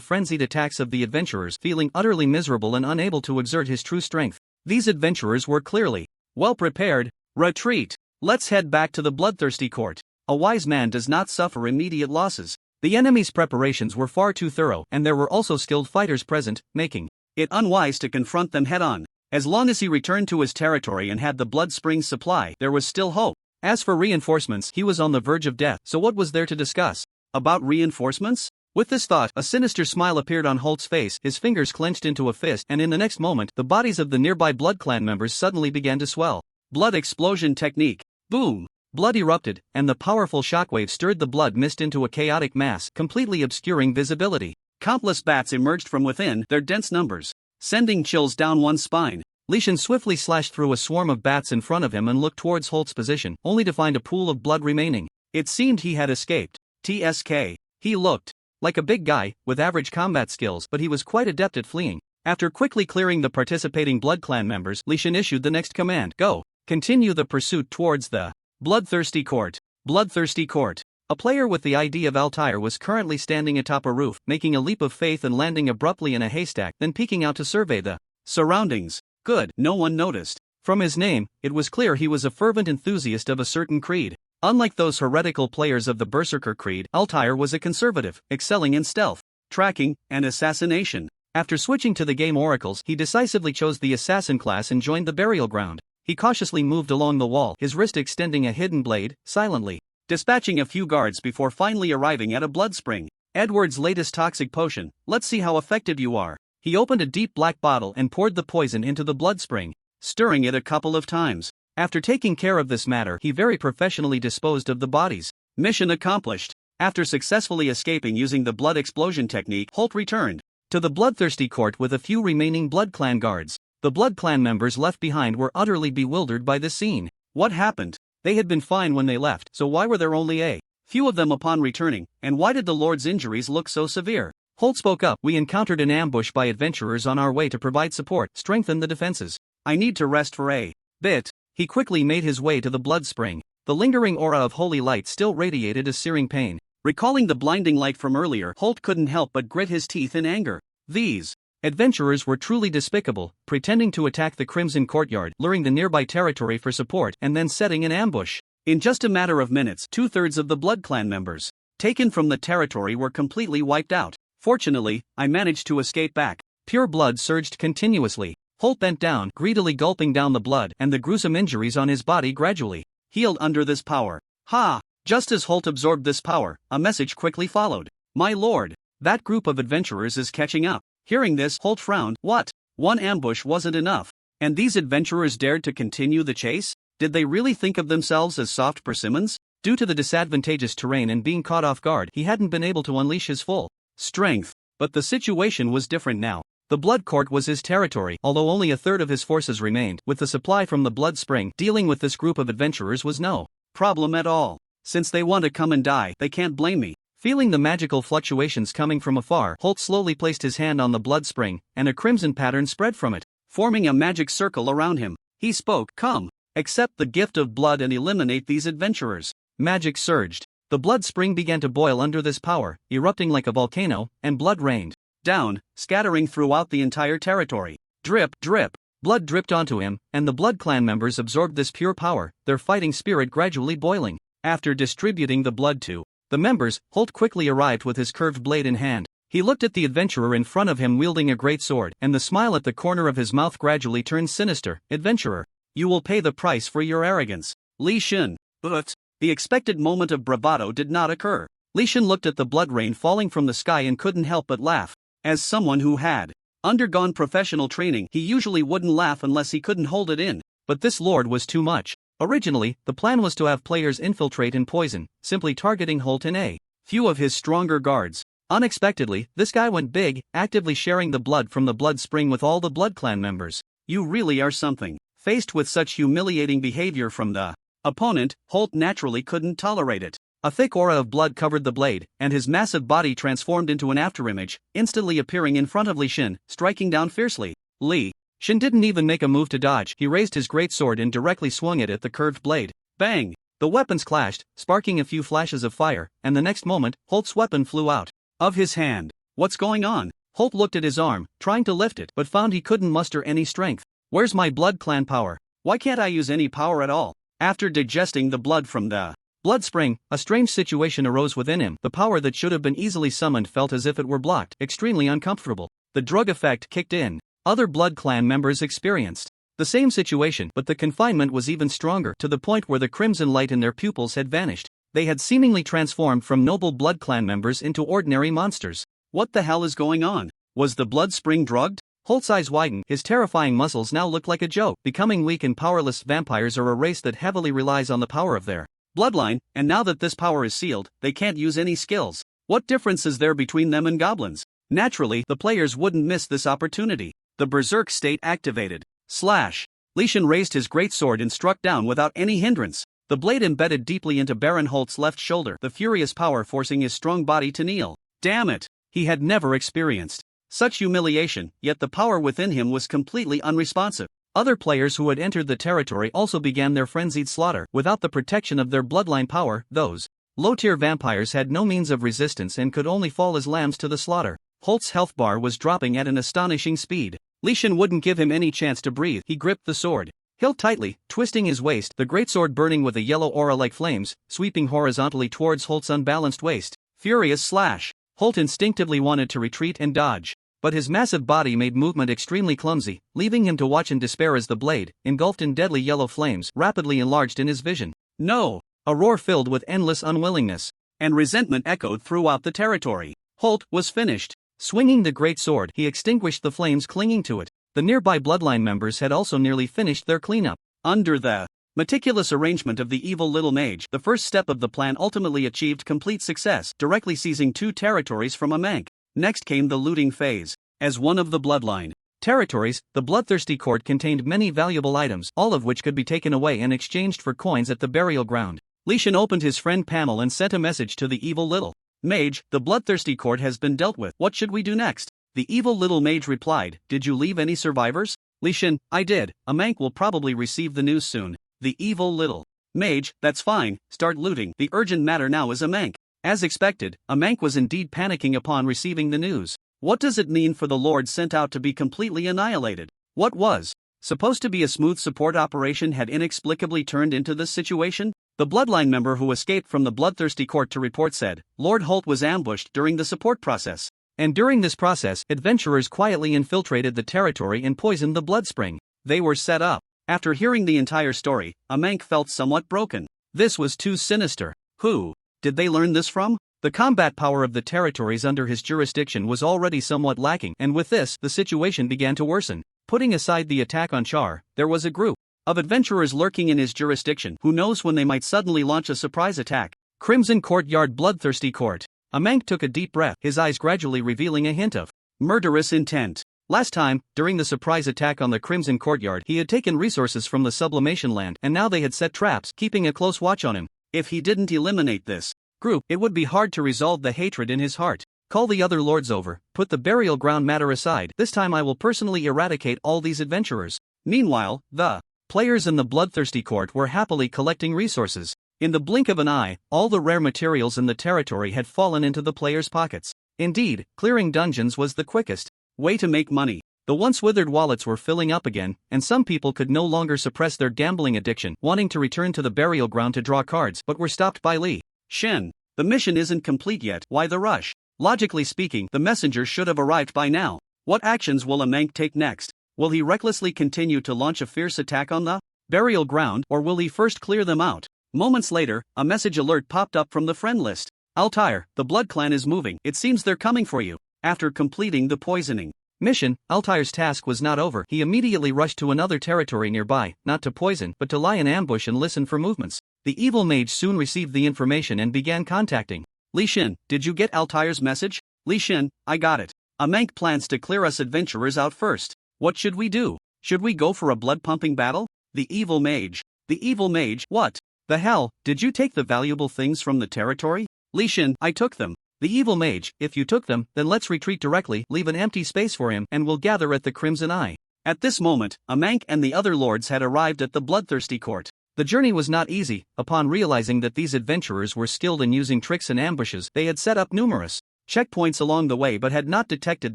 frenzied attacks of the adventurers, feeling utterly miserable and unable to exert his true strength. These adventurers were clearly well prepared. Retreat. Let's head back to the bloodthirsty court. A wise man does not suffer immediate losses. The enemy's preparations were far too thorough, and there were also skilled fighters present, making it unwise to confront them head-on. As long as he returned to his territory and had the blood springs supply, there was still hope. As for reinforcements, he was on the verge of death, so what was there to discuss? About reinforcements? With this thought, a sinister smile appeared on Holt's face, his fingers clenched into a fist, and in the next moment, the bodies of the nearby Blood Clan members suddenly began to swell. Blood explosion technique. Boom! Blood erupted, and the powerful shockwave stirred the blood mist into a chaotic mass, completely obscuring visibility. Countless bats emerged from within, their dense numbers sending chills down one's spine. Leysan swiftly slashed through a swarm of bats in front of him and looked towards Holt's position, only to find a pool of blood remaining. It seemed he had escaped. TSK. He looked like a big guy, with average combat skills, but he was quite adept at fleeing. After quickly clearing the participating Blood Clan members, Leysan issued the next command. Go. Continue the pursuit towards the bloodthirsty court. Bloodthirsty court. A player with the ID of Altair was currently standing atop a roof, making a leap of faith and landing abruptly in a haystack, then peeking out to survey the surroundings. Good, no one noticed. From his name, it was clear he was a fervent enthusiast of a certain creed. Unlike those heretical players of the Berserker creed, Altair was a conservative, excelling in stealth, tracking, and assassination. After switching to the game oracles, he decisively chose the assassin class and joined the burial ground. He cautiously moved along the wall, his wrist extending a hidden blade, silently dispatching a few guards before finally arriving at a blood spring. Edward's latest toxic potion. Let's see how effective you are. He opened a deep black bottle and poured the poison into the blood spring, stirring it a couple of times. After taking care of this matter, he very professionally disposed of the bodies. Mission accomplished. After successfully escaping using the blood explosion technique, Holt returned to the bloodthirsty court with a few remaining Blood Clan guards. The Blood Clan members left behind were utterly bewildered by this scene. What happened? They had been fine when they left, so why were there only a few of them upon returning, and why did the Lord's injuries look so severe? Holt spoke up. We encountered an ambush by adventurers on our way to provide support, strengthen the defenses. I need to rest for a bit. He quickly made his way to the blood spring. The lingering aura of holy light still radiated a searing pain. Recalling the blinding light from earlier, Holt couldn't help but grit his teeth in anger. These adventurers were truly despicable, pretending to attack the Crimson Courtyard, luring the nearby territory for support and then setting an ambush. In just a matter of minutes, 2/3 of the Blood Clan members taken from the territory were completely wiped out. Fortunately, I managed to escape back. Pure blood surged continuously. Holt bent down, greedily gulping down the blood, and the gruesome injuries on his body gradually healed under this power. Ha! Just as Holt absorbed this power, a message quickly followed. My lord, that group of adventurers is catching up. Hearing this, Holt frowned. What? One ambush wasn't enough. And these adventurers dared to continue the chase? Did they really think of themselves as soft persimmons? Due to the disadvantageous terrain and being caught off guard, he hadn't been able to unleash his full strength. But the situation was different now. The Blood Court was his territory, although only a third of his forces remained. With the supply from the Blood Spring, dealing with this group of adventurers was no problem at all. Since they want to come and die, they can't blame me. Feeling the magical fluctuations coming from afar, Holt slowly placed his hand on the blood spring, and a crimson pattern spread from it, forming a magic circle around him. He spoke, "Come, accept the gift of blood and eliminate these adventurers." Magic surged. The blood spring began to boil under this power, erupting like a volcano, and blood rained down, scattering throughout the entire territory. Drip, drip. Blood dripped onto him, and the Blood Clan members absorbed this pure power, their fighting spirit gradually boiling. After distributing the blood to the members, Holt quickly arrived with his curved blade in hand. He looked at the adventurer in front of him wielding a great sword, and the smile at the corner of his mouth gradually turned sinister. Adventurer, you will pay the price for your arrogance. Leysan. But the expected moment of bravado did not occur. Leysan looked at the blood rain falling from the sky and couldn't help but laugh. As someone who had undergone professional training, he usually wouldn't laugh unless he couldn't hold it in. But this lord was too much. Originally, the plan was to have players infiltrate and poison, simply targeting Holt and a few of his stronger guards. Unexpectedly, this guy went big, actively sharing the blood from the blood spring with all the Blood Clan members. You really are something. Faced with such humiliating behavior from the opponent, Holt naturally couldn't tolerate it. A thick aura of blood covered the blade, and his massive body transformed into an afterimage, instantly appearing in front of Leysan, striking down fiercely. Leysan didn't even make a move to dodge. He raised his great sword and directly swung it at the curved blade. Bang! The weapons clashed, sparking a few flashes of fire, and the next moment, Holt's weapon flew out of his hand. What's going on? Holt looked at his arm, trying to lift it, but found he couldn't muster any strength. Where's my Blood Clan power? Why can't I use any power at all? After digesting the blood from the blood spring, a strange situation arose within him. The power that should have been easily summoned felt as if it were blocked, extremely uncomfortable. The drug effect kicked in. Other Blood Clan members experienced the same situation, but the confinement was even stronger, to the point where the crimson light in their pupils had vanished. They had seemingly transformed from noble Blood Clan members into ordinary monsters. What the hell is going on? Was the blood spring drugged? Holt's eyes widened. His terrifying muscles now looked like a joke. Becoming weak and powerless, vampires are a race that heavily relies on the power of their bloodline, and now that this power is sealed, they can't use any skills. What difference is there between them and goblins? Naturally, the players wouldn't miss this opportunity. The Berserk state activated. Slash! Leysan raised his great sword and struck down without any hindrance. The blade embedded deeply into Baron Holt's left shoulder, the furious power forcing his strong body to kneel. Damn it! He had never experienced such humiliation, yet the power within him was completely unresponsive. Other players who had entered the territory also began their frenzied slaughter. Without the protection of their bloodline power, those low-tier vampires had no means of resistance and could only fall as lambs to the slaughter. Holt's health bar was dropping at an astonishing speed. Leysan wouldn't give him any chance to breathe. He gripped the sword, held tightly, twisting his waist, the greatsword burning with a yellow aura like flames, sweeping horizontally towards Holt's unbalanced waist. Furious slash! Holt instinctively wanted to retreat and dodge, but his massive body made movement extremely clumsy, leaving him to watch in despair as the blade, engulfed in deadly yellow flames, rapidly enlarged in his vision. No! A roar filled with endless unwillingness and resentment echoed throughout the territory. Holt was finished. Swinging the great sword, he extinguished the flames clinging to it. The nearby bloodline members had also nearly finished their cleanup. Under the meticulous arrangement of the evil little mage, the first step of the plan ultimately achieved complete success, directly seizing 2 territories from a Mank. Next came the looting phase. As one of the bloodline territories, the Bloodthirsty Court contained many valuable items, all of which could be taken away and exchanged for coins at the burial ground. Leysan opened his friend panel and sent a message to the evil little mage. The Bloodthirsty Court has been dealt with. What should we do next? The evil little mage replied, Did you leave any survivors? Leysan, I did. A Mank will probably receive the news soon. The evil little mage, that's fine, start looting. The urgent matter now is a Mank. As expected, a Mank was indeed panicking upon receiving the news. What does it mean for the Lord sent out to be completely annihilated? What was supposed to be a smooth support operation had inexplicably turned into this situation? The Bloodline member who escaped from the bloodthirsty court to report said, Lord Holt was ambushed during the support process. And during this process, adventurers quietly infiltrated the territory and poisoned the blood spring. They were set up. After hearing the entire story, a Mank felt somewhat broken. This was too sinister. Who did they learn this from? The combat power of the territories under his jurisdiction was already somewhat lacking, and with this, the situation began to worsen. Putting aside the attack on Char, there was a group of adventurers lurking in his jurisdiction. Who knows when they might suddenly launch a surprise attack? Crimson Courtyard, Bloodthirsty Court. A Mank took a deep breath, his eyes gradually revealing a hint of murderous intent. Last time, during the surprise attack on the Crimson Courtyard, he had taken resources from the Sublimation Land, and now they had set traps, keeping a close watch on him. If he didn't eliminate this group, it would be hard to resolve the hatred in his heart. Call the other lords over, put the burial ground matter aside. This time I will personally eradicate all these adventurers. Meanwhile, the players in the Bloodthirsty Court were happily collecting resources. In the blink of an eye, all the rare materials in the territory had fallen into the players' pockets. Indeed, clearing dungeons was the quickest way to make money. The once withered wallets were filling up again, and some people could no longer suppress their gambling addiction, wanting to return to the burial ground to draw cards, but were stopped by Leysan. The mission isn't complete yet. Why the rush? Logically speaking, the messenger should have arrived by now. What actions will a Mank take next? Will he recklessly continue to launch a fierce attack on the burial ground, or will he first clear them out? Moments later, a message alert popped up from the friend list. Altair, the Blood Clan is moving. It seems they're coming for you. After completing the poisoning mission, Altair's task was not over. He immediately rushed to another territory nearby, not to poison, but to lie in ambush and listen for movements. The evil mage soon received the information and began contacting Leysan. Did you get Altair's message? Leysan, I got it. A Mank plans to clear us adventurers out first. What should we do? Should we go for a blood-pumping battle? The evil mage. The evil mage, what the hell? Did you take the valuable things from the territory? Leysan, I took them. The evil mage, if you took them, then let's retreat directly, leave an empty space for him, and we'll gather at the Crimson Eye. At this moment, a Mank and the other lords had arrived at the Bloodthirsty Court. The journey was not easy. Upon realizing that these adventurers were skilled in using tricks and ambushes, they had set up numerous checkpoints along the way but had not detected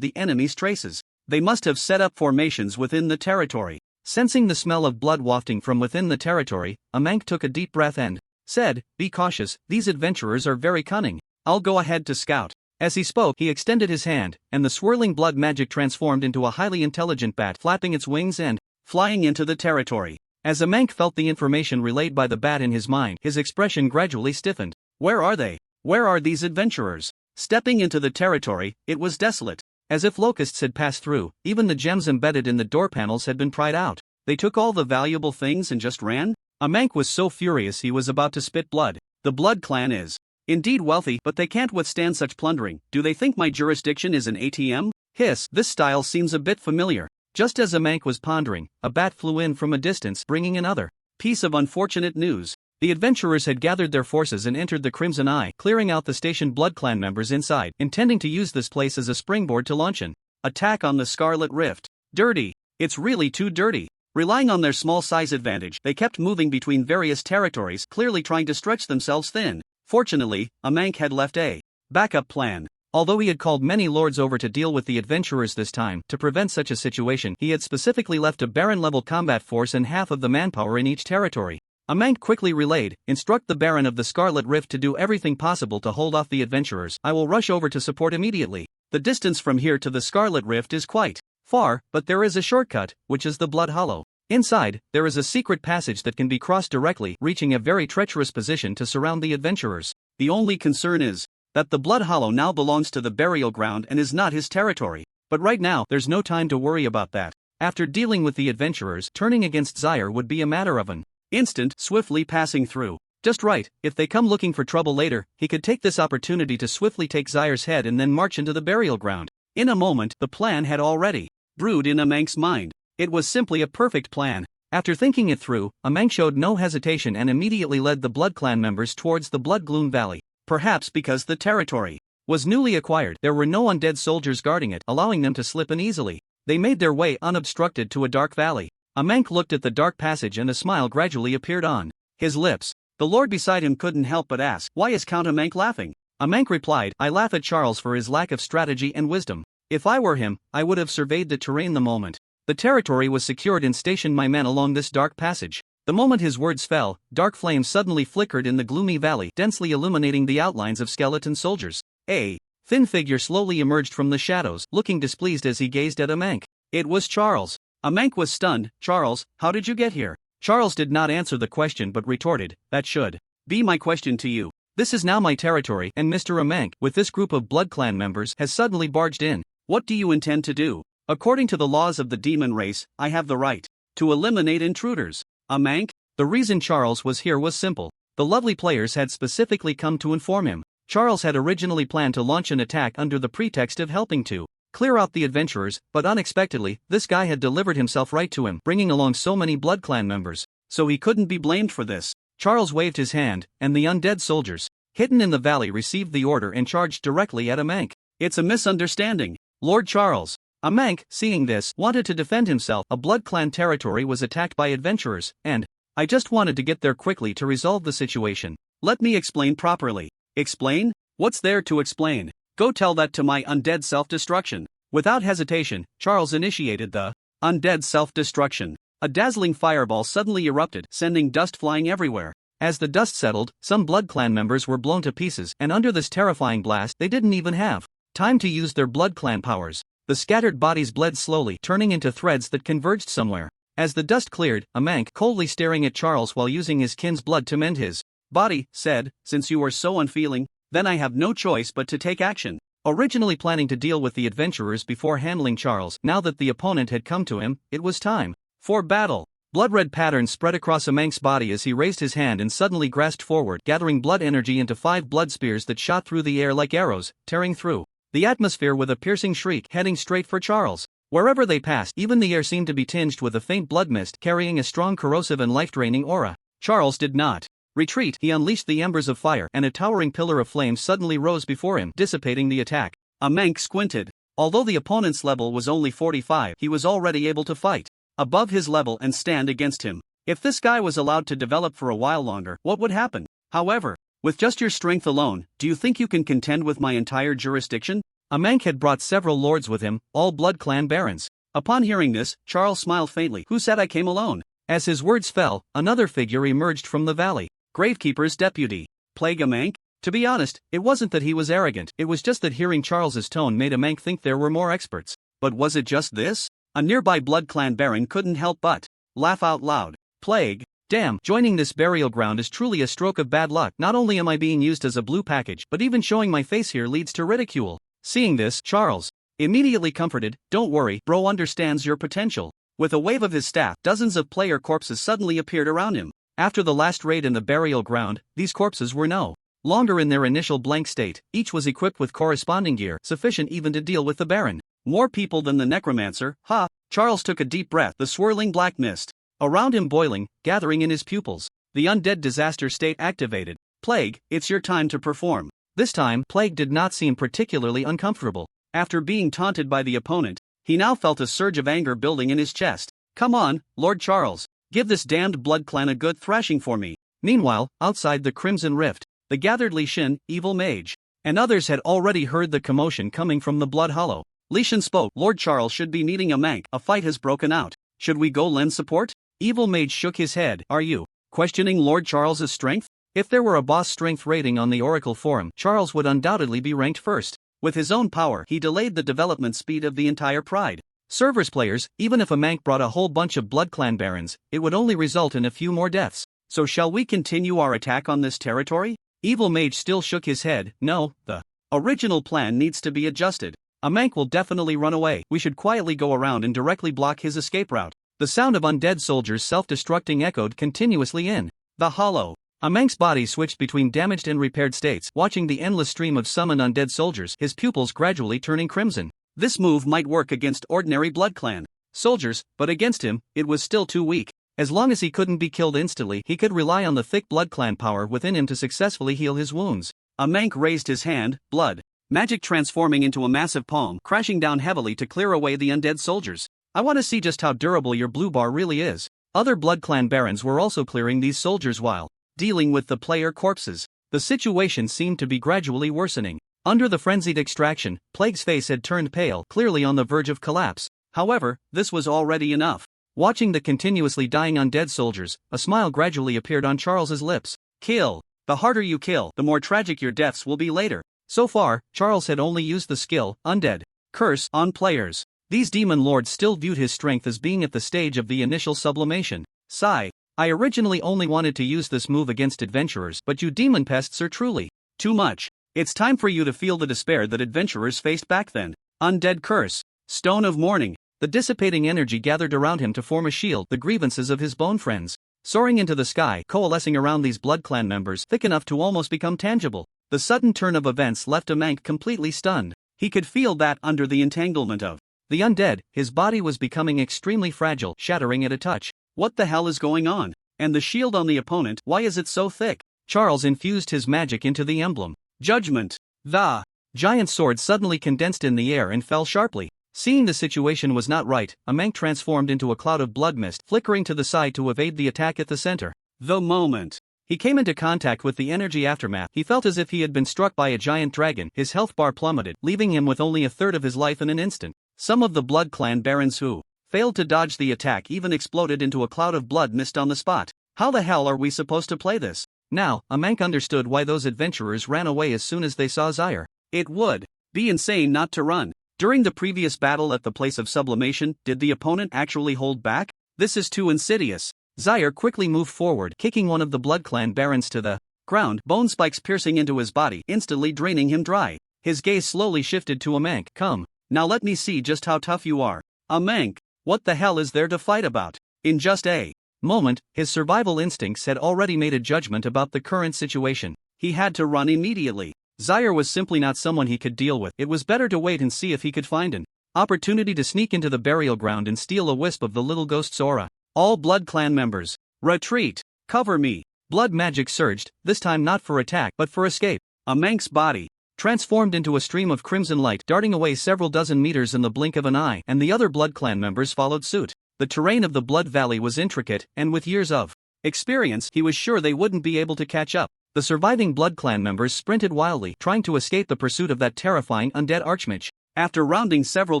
the enemy's traces. They must have set up formations within the territory. Sensing the smell of blood wafting from within the territory, a Mank took a deep breath and said, "Be cautious, these adventurers are very cunning. I'll go ahead to scout." As he spoke, he extended his hand, and the swirling blood magic transformed into a highly intelligent bat, flapping its wings and flying into the territory. As a Mank felt the information relayed by the bat in his mind, his expression gradually stiffened. Where are they? Where are these adventurers? Stepping into the territory, it was desolate. As if locusts had passed through, even the gems embedded in the door panels had been pried out. They took all the valuable things and just ran? A Mank was so furious he was about to spit blood. The Blood Clan is indeed wealthy, but they can't withstand such plundering. Do they think my jurisdiction is an ATM? Hiss, this style seems a bit familiar. Just as a Mank was pondering, a bat flew in from a distance, bringing another piece of unfortunate news. The adventurers had gathered their forces and entered the Crimson Eye, clearing out the stationed Blood Clan members inside, intending to use this place as a springboard to launch an attack on the Scarlet Rift. Dirty. It's really too dirty. Relying on their small size advantage, they kept moving between various territories, clearly trying to stretch themselves thin. Fortunately, a Mank had left a backup plan. Although he had called many lords over to deal with the adventurers this time, to prevent such a situation, he had specifically left a Baron-level combat force and half of the manpower in each territory. A Mank quickly relayed, "Instruct the Baron of the Scarlet Rift to do everything possible to hold off the adventurers. I will rush over to support immediately. The distance from here to the Scarlet Rift is quite far, but there is a shortcut, which is the Blood Hollow. Inside, there is a secret passage that can be crossed directly, reaching a very treacherous position to surround the adventurers. The only concern is that the Blood Hollow now belongs to the burial ground and is not his territory. But right now, there's no time to worry about that. After dealing with the adventurers, turning against Zaire would be a matter of an instant, swiftly passing through. Just right, if they come looking for trouble later, he could take this opportunity to swiftly take Zaire's head and then march into the burial ground. In a moment, the plan had already brewed in a Mank's mind. It was simply a perfect plan. After thinking it through, a Mank showed no hesitation and immediately led the Blood Clan members towards the Blood Gloom Valley. Perhaps because the territory was newly acquired, there were no undead soldiers guarding it, allowing them to slip in easily. They made their way unobstructed to a dark valley. A monk looked at the dark passage and a smile gradually appeared on his lips. The lord beside him couldn't help but ask, "Why is Count Amank laughing?" Amank replied, "I laugh at Charles for his lack of strategy and wisdom. If I were him, I would have surveyed the terrain the moment the territory was secured and stationed my men along this dark passage." The moment his words fell, dark flames suddenly flickered in the gloomy valley, densely illuminating the outlines of skeleton soldiers. A thin figure slowly emerged from the shadows, looking displeased as he gazed at Amank. It was Charles. Amank was stunned. "Charles, how did you get here?" Charles did not answer the question but retorted, "That should be my question to you. This is now my territory, and Mr. Amank, with this group of Blood Clan members, has suddenly barged in. What do you intend to do? According to the laws of the demon race, I have the right to eliminate intruders." Amank? The reason Charles was here was simple. The lovely players had specifically come to inform him. Charles had originally planned to launch an attack under the pretext of helping to clear out the adventurers, but unexpectedly, this guy had delivered himself right to him, bringing along so many Blood Clan members. So he couldn't be blamed for this. Charles waved his hand, and the undead soldiers, hidden in the valley, received the order and charged directly at Amank. "It's a misunderstanding, Lord Charles." Amank, seeing this, wanted to defend himself. A Blood Clan territory was attacked by adventurers, and I just wanted to get there quickly to resolve the situation. "Let me explain properly." "Explain? What's there to explain? Go tell that to my undead self-destruction." Without hesitation, Charles initiated the undead self-destruction. A dazzling fireball suddenly erupted, sending dust flying everywhere. As the dust settled, some Blood Clan members were blown to pieces, and under this terrifying blast, they didn't even have time to use their Blood Clan powers. The scattered bodies bled slowly, turning into threads that converged somewhere. As the dust cleared, Amank, coldly staring at Charles while using his kin's blood to mend his body, said, "Since you are so unfeeling, then I have no choice but to take action." Originally planning to deal with the adventurers before handling Charles, now that the opponent had come to him, it was time for battle. Blood-red patterns spread across Amank's body as he raised his hand and suddenly grasped forward, gathering blood energy into 5 blood spears that shot through the air like arrows, tearing through the atmosphere with a piercing shriek, heading straight for Charles. Wherever they passed, even the air seemed to be tinged with a faint blood mist, carrying a strong corrosive and life-draining aura. Charles did not retreat. He unleashed the embers of fire, and a towering pillar of flame suddenly rose before him, dissipating the attack. Amank squinted. Although the opponent's level was only 45, he was already able to fight above his level and stand against him. If this guy was allowed to develop for a while longer, what would happen? However, with just your strength alone, do you think you can contend with my entire jurisdiction? Amank had brought several lords with him, all Blood Clan barons. Upon hearing this, Charles smiled faintly. "Who said I came alone?" As his words fell, another figure emerged from the valley. Gravekeeper's deputy. Plague Amank? To be honest, it wasn't that he was arrogant, it was just that hearing Charles's tone made Amank think there were more experts. But was it just this? A nearby Blood Clan baron couldn't help but laugh out loud. "Plague? Damn, joining this burial ground is truly a stroke of bad luck. Not only am I being used as a blue package, but even showing my face here leads to ridicule." Seeing this, Charles immediately comforted, "Don't worry, bro understands your potential." With a wave of his staff, dozens of player corpses suddenly appeared around him. After the last raid in the burial ground, these corpses were no longer in their initial blank state. Each was equipped with corresponding gear, sufficient even to deal with the baron. More people than the necromancer, ha! Charles took a deep breath, the swirling black mist around him boiling, gathering in his pupils. The undead disaster state activated. "Plague, it's your time to perform." This time, Plague did not seem particularly uncomfortable. After being taunted by the opponent, he now felt a surge of anger building in his chest. "Come on, Lord Charles, give this damned Blood Clan a good thrashing for me." Meanwhile, outside the Crimson Rift, the gathered Leysan, evil mage, and others had already heard the commotion coming from the Blood Hollow. Leysan spoke. "Lord Charles should be needing Amank. A fight has broken out. Should we go lend support?" Evil mage shook his head. "Are you questioning Lord Charles's strength? If there were a boss strength rating on the Oracle Forum, Charles would undoubtedly be ranked first. With his own power, he delayed the development speed of the entire Pride servers players. Even if Amank brought a whole bunch of Blood Clan barons, it would only result in a few more deaths. So shall we continue our attack on this territory?" Evil mage still shook his head. "No, the original plan needs to be adjusted. Amank will definitely run away. We should quietly go around and directly block his escape route." The sound of undead soldiers self-destructing echoed continuously in the hollow. Amank's body switched between damaged and repaired states, watching the endless stream of summoned undead soldiers, his pupils gradually turning crimson. This move might work against ordinary Blood Clan soldiers, but against him, it was still too weak. As long as he couldn't be killed instantly, he could rely on the thick Blood Clan power within him to successfully heal his wounds. Amank raised his hand. "Blood magic transforming into a massive palm, crashing down heavily to clear away the undead soldiers. I want to see just how durable your blue bar really is. Other Blood Clan barons were also clearing these soldiers while dealing with the player corpses. The situation seemed to be gradually worsening. Under the frenzied extraction, Plague's face had turned pale, clearly on the verge of collapse. However, this was already enough. Watching the continuously dying undead soldiers, a smile gradually appeared on Charles's lips. Kill. The harder you kill, the more tragic your deaths will be later. So far, Charles had only used the skill, Undead Curse, on players. These demon lords still viewed his strength as being at the stage of the initial sublimation. Sigh. I originally only wanted to use this move against adventurers, but you demon pests are truly too much. It's time for you to feel the despair that adventurers faced back then. Undead Curse. Stone of Mourning. The dissipating energy gathered around him to form a shield, the grievances of his bone friends. Soaring into the sky, coalescing around these Blood Clan members, thick enough to almost become tangible. The sudden turn of events left Amank completely stunned. He could feel that under the entanglement of the undead, his body was becoming extremely fragile, shattering at a touch. What the hell is going on? And the shield on the opponent, why is it so thick? Charles infused his magic into the emblem. Judgment. The giant sword suddenly condensed in the air and fell sharply. Seeing the situation was not right, Amank transformed into a cloud of blood mist, flickering to the side to evade the attack at the center. The moment he came into contact with the energy aftermath, he felt as if he had been struck by a giant dragon. His health bar plummeted, leaving him with only a third of his life in an instant. Some of the Blood Clan barons who failed to dodge the attack even exploded into a cloud of blood mist on the spot. How the hell are we supposed to play this? Now, Amank understood why those adventurers ran away as soon as they saw Zyre. It would be insane not to run. During the previous battle at the place of sublimation, did the opponent actually hold back? This is too insidious. Zyre quickly moved forward, kicking one of the Blood Clan barons to the ground, bone spikes piercing into his body, instantly draining him dry. His gaze slowly shifted to Amank. Come. Now let me see just how tough you are. Amank, what the hell is there to fight about? In just a moment, his survival instincts had already made a judgment about the current situation. He had to run immediately. Zyre was simply not someone he could deal with. It was better to wait and see if he could find an opportunity to sneak into the burial ground and steal a wisp of the little ghost's aura. All Blood Clan members, retreat! Cover me! Blood magic surged, this time not for attack but for escape. Amank's body transformed into a stream of crimson light, darting away several dozen meters in the blink of an eye, and the other Blood Clan members followed suit. The terrain of the Blood Valley was intricate, and with years of experience, he was sure they wouldn't be able to catch up. The surviving Blood Clan members sprinted wildly, trying to escape the pursuit of that terrifying undead archmage. After rounding several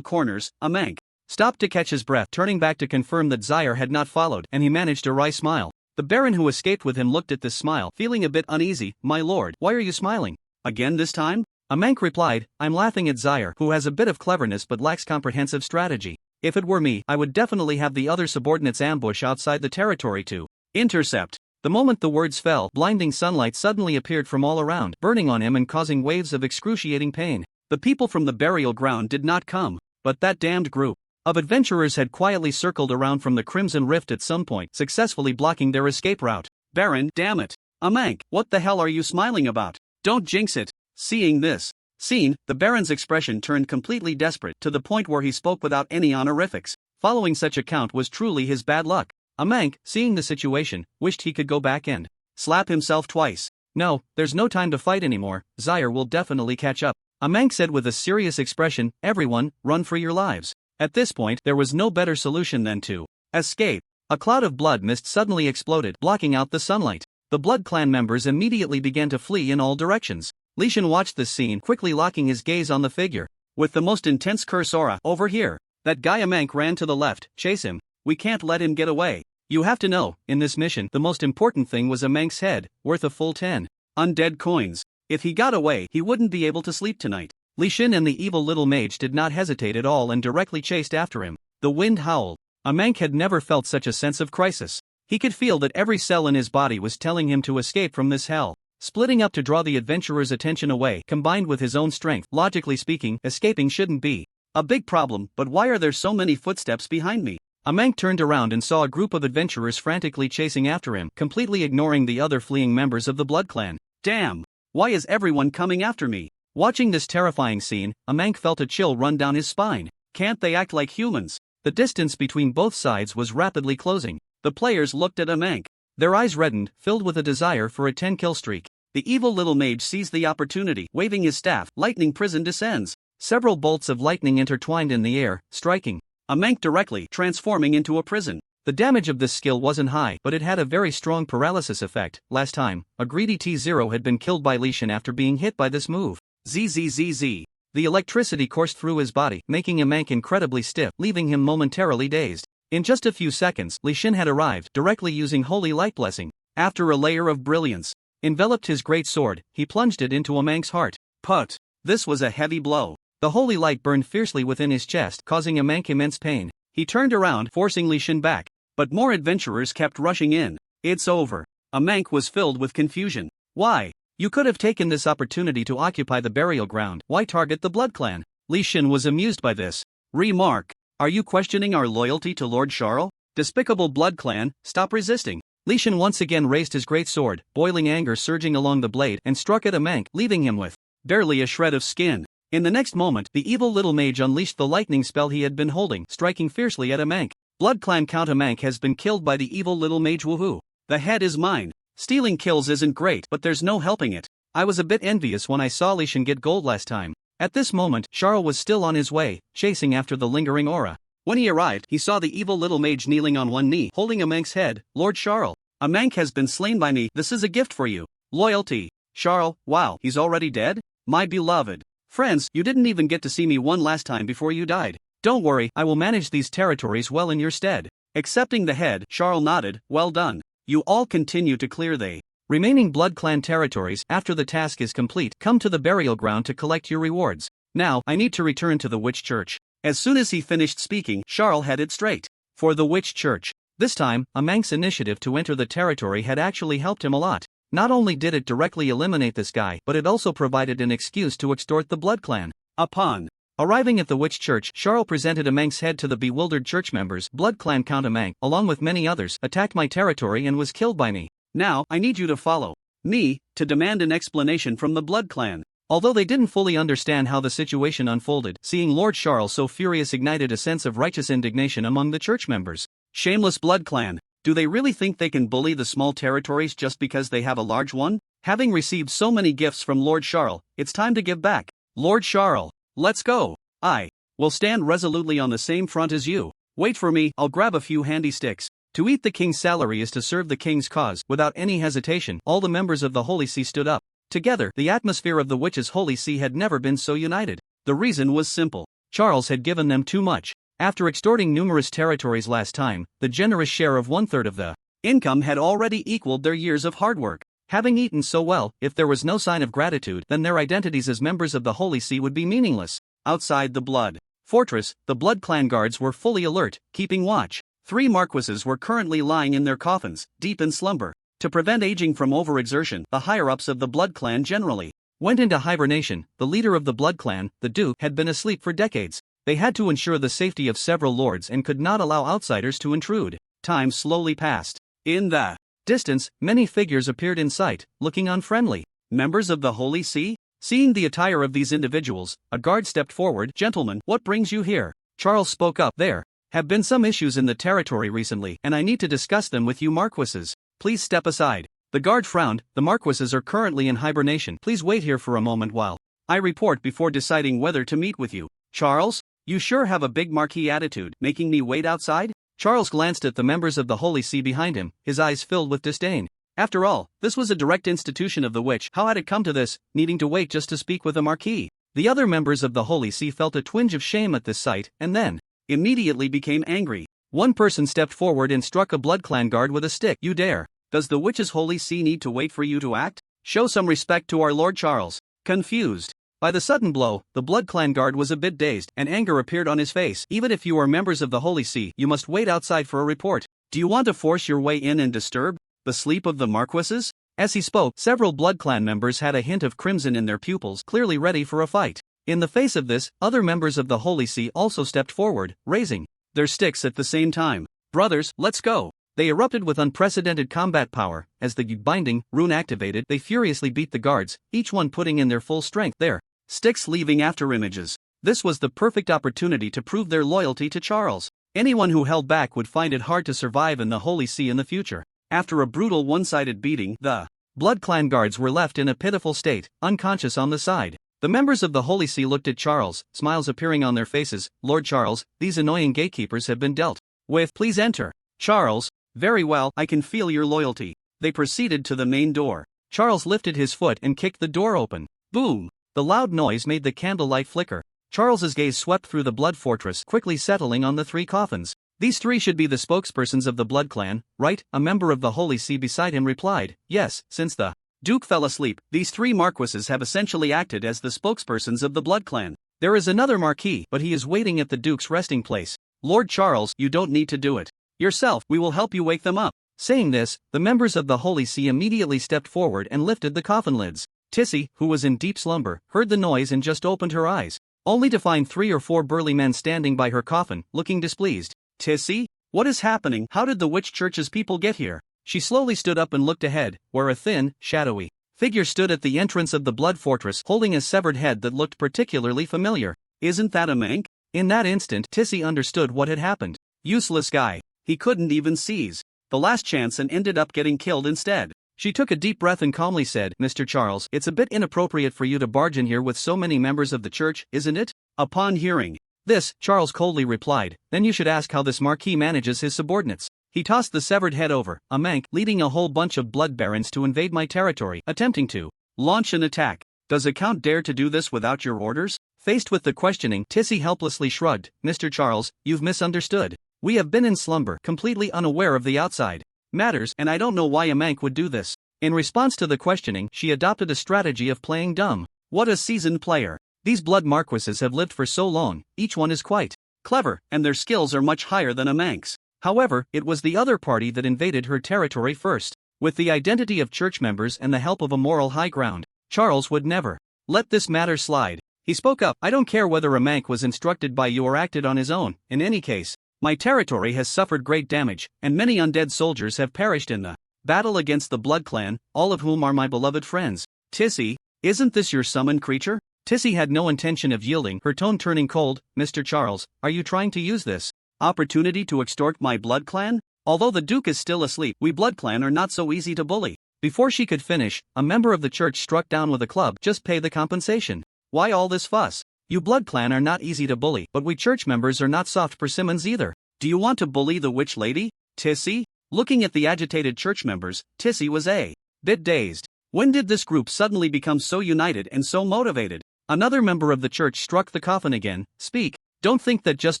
corners, Amank stopped to catch his breath, turning back to confirm that Zyre had not followed, and he managed a wry smile. The Baron who escaped with him looked at this smile, feeling a bit uneasy. My lord, why are you smiling? Again this time? Amank replied, I'm laughing at Zyre, who has a bit of cleverness but lacks comprehensive strategy. If it were me, I would definitely have the other subordinates ambush outside the territory to intercept. The moment the words fell, blinding sunlight suddenly appeared from all around, burning on him and causing waves of excruciating pain. The people from the burial ground did not come, but that damned group of adventurers had quietly circled around from the Crimson Rift at some point, successfully blocking their escape route. Baron, damn it! Amank, what the hell are you smiling about? Don't jinx it! Seeing this scene, the Baron's expression turned completely desperate, to the point where he spoke without any honorifics. Following such account was truly his bad luck. Amank, seeing the situation, wished he could go back and slap himself twice. No, there's no time to fight anymore, Zyre will definitely catch up. Amank said with a serious expression, everyone, run for your lives. At this point, there was no better solution than to escape. A cloud of blood mist suddenly exploded, blocking out the sunlight. The Blood Clan members immediately began to flee in all directions. Leysan watched this scene, quickly locking his gaze on the figure with the most intense curse aura. Over here. That guy. Amank ran to the left. Chase him. We can't let him get away. You have to know, in this mission, the most important thing was Amank's head, worth a full 10 undead coins. If he got away, he wouldn't be able to sleep tonight. Leysan and the evil little mage did not hesitate at all and directly chased after him. The wind howled. Amank had never felt such a sense of crisis. He could feel that every cell in his body was telling him to escape from this hell. Splitting up to draw the adventurer's attention away, combined with his own strength, logically speaking, escaping shouldn't be a big problem, but why are there so many footsteps behind me? Amank turned around and saw a group of adventurers frantically chasing after him, completely ignoring the other fleeing members of the Blood Clan. Damn! Why is everyone coming after me? Watching this terrifying scene, Amank felt a chill run down his spine. Can't they act like humans? The distance between both sides was rapidly closing. The players looked at Amank. Their eyes reddened, filled with a desire for a 10-kill streak. The evil little mage seized the opportunity, waving his staff. Lightning prison descends. Several bolts of lightning intertwined in the air, striking a monk directly, transforming into a prison. The damage of this skill wasn't high, but it had a very strong paralysis effect. Last time, a greedy T0 had been killed by Leysan after being hit by this move. ZZZZ. The electricity coursed through his body, making a monk incredibly stiff, leaving him momentarily dazed. In just a few seconds, Leysan had arrived, directly using Holy Light Blessing. After a layer of brilliance enveloped his great sword, he plunged it into a monk's heart. Put. This was a heavy blow. The holy light burned fiercely within his chest, causing a monk immense pain. He turned around, forcing Leysan back. But more adventurers kept rushing in. It's over. A monk was filled with confusion. Why? You could have taken this opportunity to occupy the burial ground. Why target the Blood Clan? Leysan was amused by this remark. Are you questioning our loyalty to Lord Charles? Despicable Blood Clan, stop resisting. Leysan once again raised his great sword, boiling anger surging along the blade, and struck at a monk, leaving him with barely a shred of skin. In the next moment, the evil little mage unleashed the lightning spell he had been holding, striking fiercely at a monk. Blood Clan Count a monk has been killed by the evil little mage. Woohoo. The head is mine. Stealing kills isn't great, but there's no helping it. I was a bit envious when I saw Leysan get gold last time. At this moment, Charles was still on his way, chasing after the lingering aura. When he arrived, he saw the evil little mage kneeling on one knee, holding a monk's head. Lord Charles, a monk has been slain by me. This is a gift for you. Loyalty. Charles, wow, he's already dead? My beloved friends, you didn't even get to see me one last time before you died. Don't worry, I will manage these territories well in your stead. Accepting the head, Charles nodded. Well done. You all continue to clear the remaining Blood Clan territories. After the task is complete, come to the burial ground to collect your rewards. Now, I need to return to the Witch Church. As soon as he finished speaking, Charles headed straight for the Witch Church. This time, a monk's initiative to enter the territory had actually helped him a lot. Not only did it directly eliminate this guy, but it also provided an excuse to extort the Blood Clan. Upon arriving at the Witch Church, Charles presented a monk's head to the bewildered church members. Blood Clan Count a monk, along with many others, attacked my territory and was killed by me. Now, I need you to follow me to demand an explanation from the Blood Clan. Although they didn't fully understand how the situation unfolded, seeing Lord Charles so furious ignited a sense of righteous indignation among the church members. Shameless Blood Clan. Do they really think they can bully the small territories just because they have a large one? Having received so many gifts from Lord Charles, it's time to give back. Lord Charles, let's go. I will stand resolutely on the same front as you. Wait for me, I'll grab a few handy sticks. To eat the king's salary is to serve the king's cause. Without any hesitation, all the members of the Holy See stood up. Together, the atmosphere of the Witches' Holy See had never been so united. The reason was simple. Charles had given them too much. After extorting numerous territories last time, the generous share of 1/3 of the income had already equaled their years of hard work. Having eaten so well, if there was no sign of gratitude, then their identities as members of the Holy See would be meaningless. Outside the Blood Fortress, the Blood Clan guards were fully alert, keeping watch. 3 marquises were currently lying in their coffins, deep in slumber. To prevent aging from overexertion, the higher-ups of the Blood Clan generally went into hibernation. The leader of the Blood Clan, the Duke, had been asleep for decades. They had to ensure the safety of several lords and could not allow outsiders to intrude. Time slowly passed. In the distance, many figures appeared in sight, looking unfriendly. Members of the Holy See? Seeing the attire of these individuals, a guard stepped forward. Gentlemen, what brings you here? Charles spoke up. There have been some issues in the territory recently, and I need to discuss them with you marquises. Please step aside. The guard frowned. The marquises are currently in hibernation. Please wait here for a moment while I report before deciding whether to meet with you. Charles? You sure have a big marquis attitude, making me wait outside? Charles glanced at the members of the Holy See behind him, his eyes filled with disdain. After all, this was a direct institution of the witch. How had it come to this, needing to wait just to speak with a marquis? The other members of the Holy See felt a twinge of shame at this sight, and then immediately became angry. One person stepped forward and struck a Blood Clan guard with a stick. You dare? Does the Witches' Holy See need to wait for you to act? Show some respect to our Lord Charles. Confused by the sudden blow, the Blood Clan guard was a bit dazed, and anger appeared on his face. Even if you are members of the Holy See, you must wait outside for a report. Do you want to force your way in and disturb the sleep of the marquises? As he spoke, several Blood Clan members had a hint of crimson in their pupils, clearly ready for a fight. In the face of this, other members of the Holy See also stepped forward, raising their sticks at the same time. Brothers, let's go. They erupted with unprecedented combat power. As the binding rune activated, they furiously beat the guards, each one putting in their full strength. Their sticks leaving afterimages. This was the perfect opportunity to prove their loyalty to Charles. Anyone who held back would find it hard to survive in the Holy See in the future. After a brutal one-sided beating, the Blood Clan guards were left in a pitiful state, unconscious on the side. The members of the Holy See looked at Charles, smiles appearing on their faces. Lord Charles, these annoying gatekeepers have been dealt with. Please enter. Charles, very well, I can feel your loyalty. They proceeded to the main door. Charles lifted his foot and kicked the door open. Boom! The loud noise made the candlelight flicker. Charles's gaze swept through the Blood Fortress, quickly settling on the 3 coffins. These 3 should be the spokespersons of the Blood Clan, right? A member of the Holy See beside him replied, yes, since the Duke fell asleep, these 3 marquises have essentially acted as the spokespersons of the Blood Clan. There is another marquis, but he is waiting at the Duke's resting place. Lord Charles, you don't need to do it yourself, we will help you wake them up. Saying this, the members of the Holy See immediately stepped forward and lifted the coffin lids. Tissy, who was in deep slumber, heard the noise and just opened her eyes, only to find 3 or 4 burly men standing by her coffin, looking displeased. Tissy? What is happening? How did the Witch Church's people get here? She slowly stood up and looked ahead, where a thin, shadowy figure stood at the entrance of the Blood Fortress holding a severed head that looked particularly familiar. Isn't that a Mank? In that instant, Tissy understood what had happened. Useless guy. He couldn't even seize the last chance and ended up getting killed instead. She took a deep breath and calmly said, Mr. Charles, it's a bit inappropriate for you to barge in here with so many members of the church, isn't it? Upon hearing this, Charles coldly replied, then you should ask how this marquis manages his subordinates. He tossed the severed head over, a Mank, leading a whole bunch of blood barons to invade my territory, attempting to launch an attack. Does a count dare to do this without your orders? Faced with the questioning, Tissy helplessly shrugged, Mr. Charles, you've misunderstood. We have been in slumber, completely unaware of the outside matters, and I don't know why a Mank would do this. In response to the questioning, she adopted a strategy of playing dumb. What a seasoned player. These blood marquises have lived for so long, each one is quite clever, and their skills are much higher than a Mank's. However, it was the other party that invaded her territory first. With the identity of church members and the help of a moral high ground, Charles would never let this matter slide. He spoke up, I don't care whether a Mank was instructed by you or acted on his own, in any case. My territory has suffered great damage, and many undead soldiers have perished in the battle against the Blood Clan, all of whom are my beloved friends. Tissy, isn't this your summoned creature? Tissy had no intention of yielding, her tone turning cold. Mr. Charles, are you trying to use this opportunity to extort my Blood Clan? Although the Duke is still asleep, we Blood Clan are not so easy to bully. Before she could finish, a member of the church struck down with a club. Just pay the compensation. Why all this fuss? You Blood Clan are not easy to bully, but we church members are not soft persimmons either. Do you want to bully the witch lady? Tissy? Looking at the agitated church members, Tissy was a bit dazed. When did this group suddenly become so united and so motivated? Another member of the church struck the coffin again. Speak. Don't think that just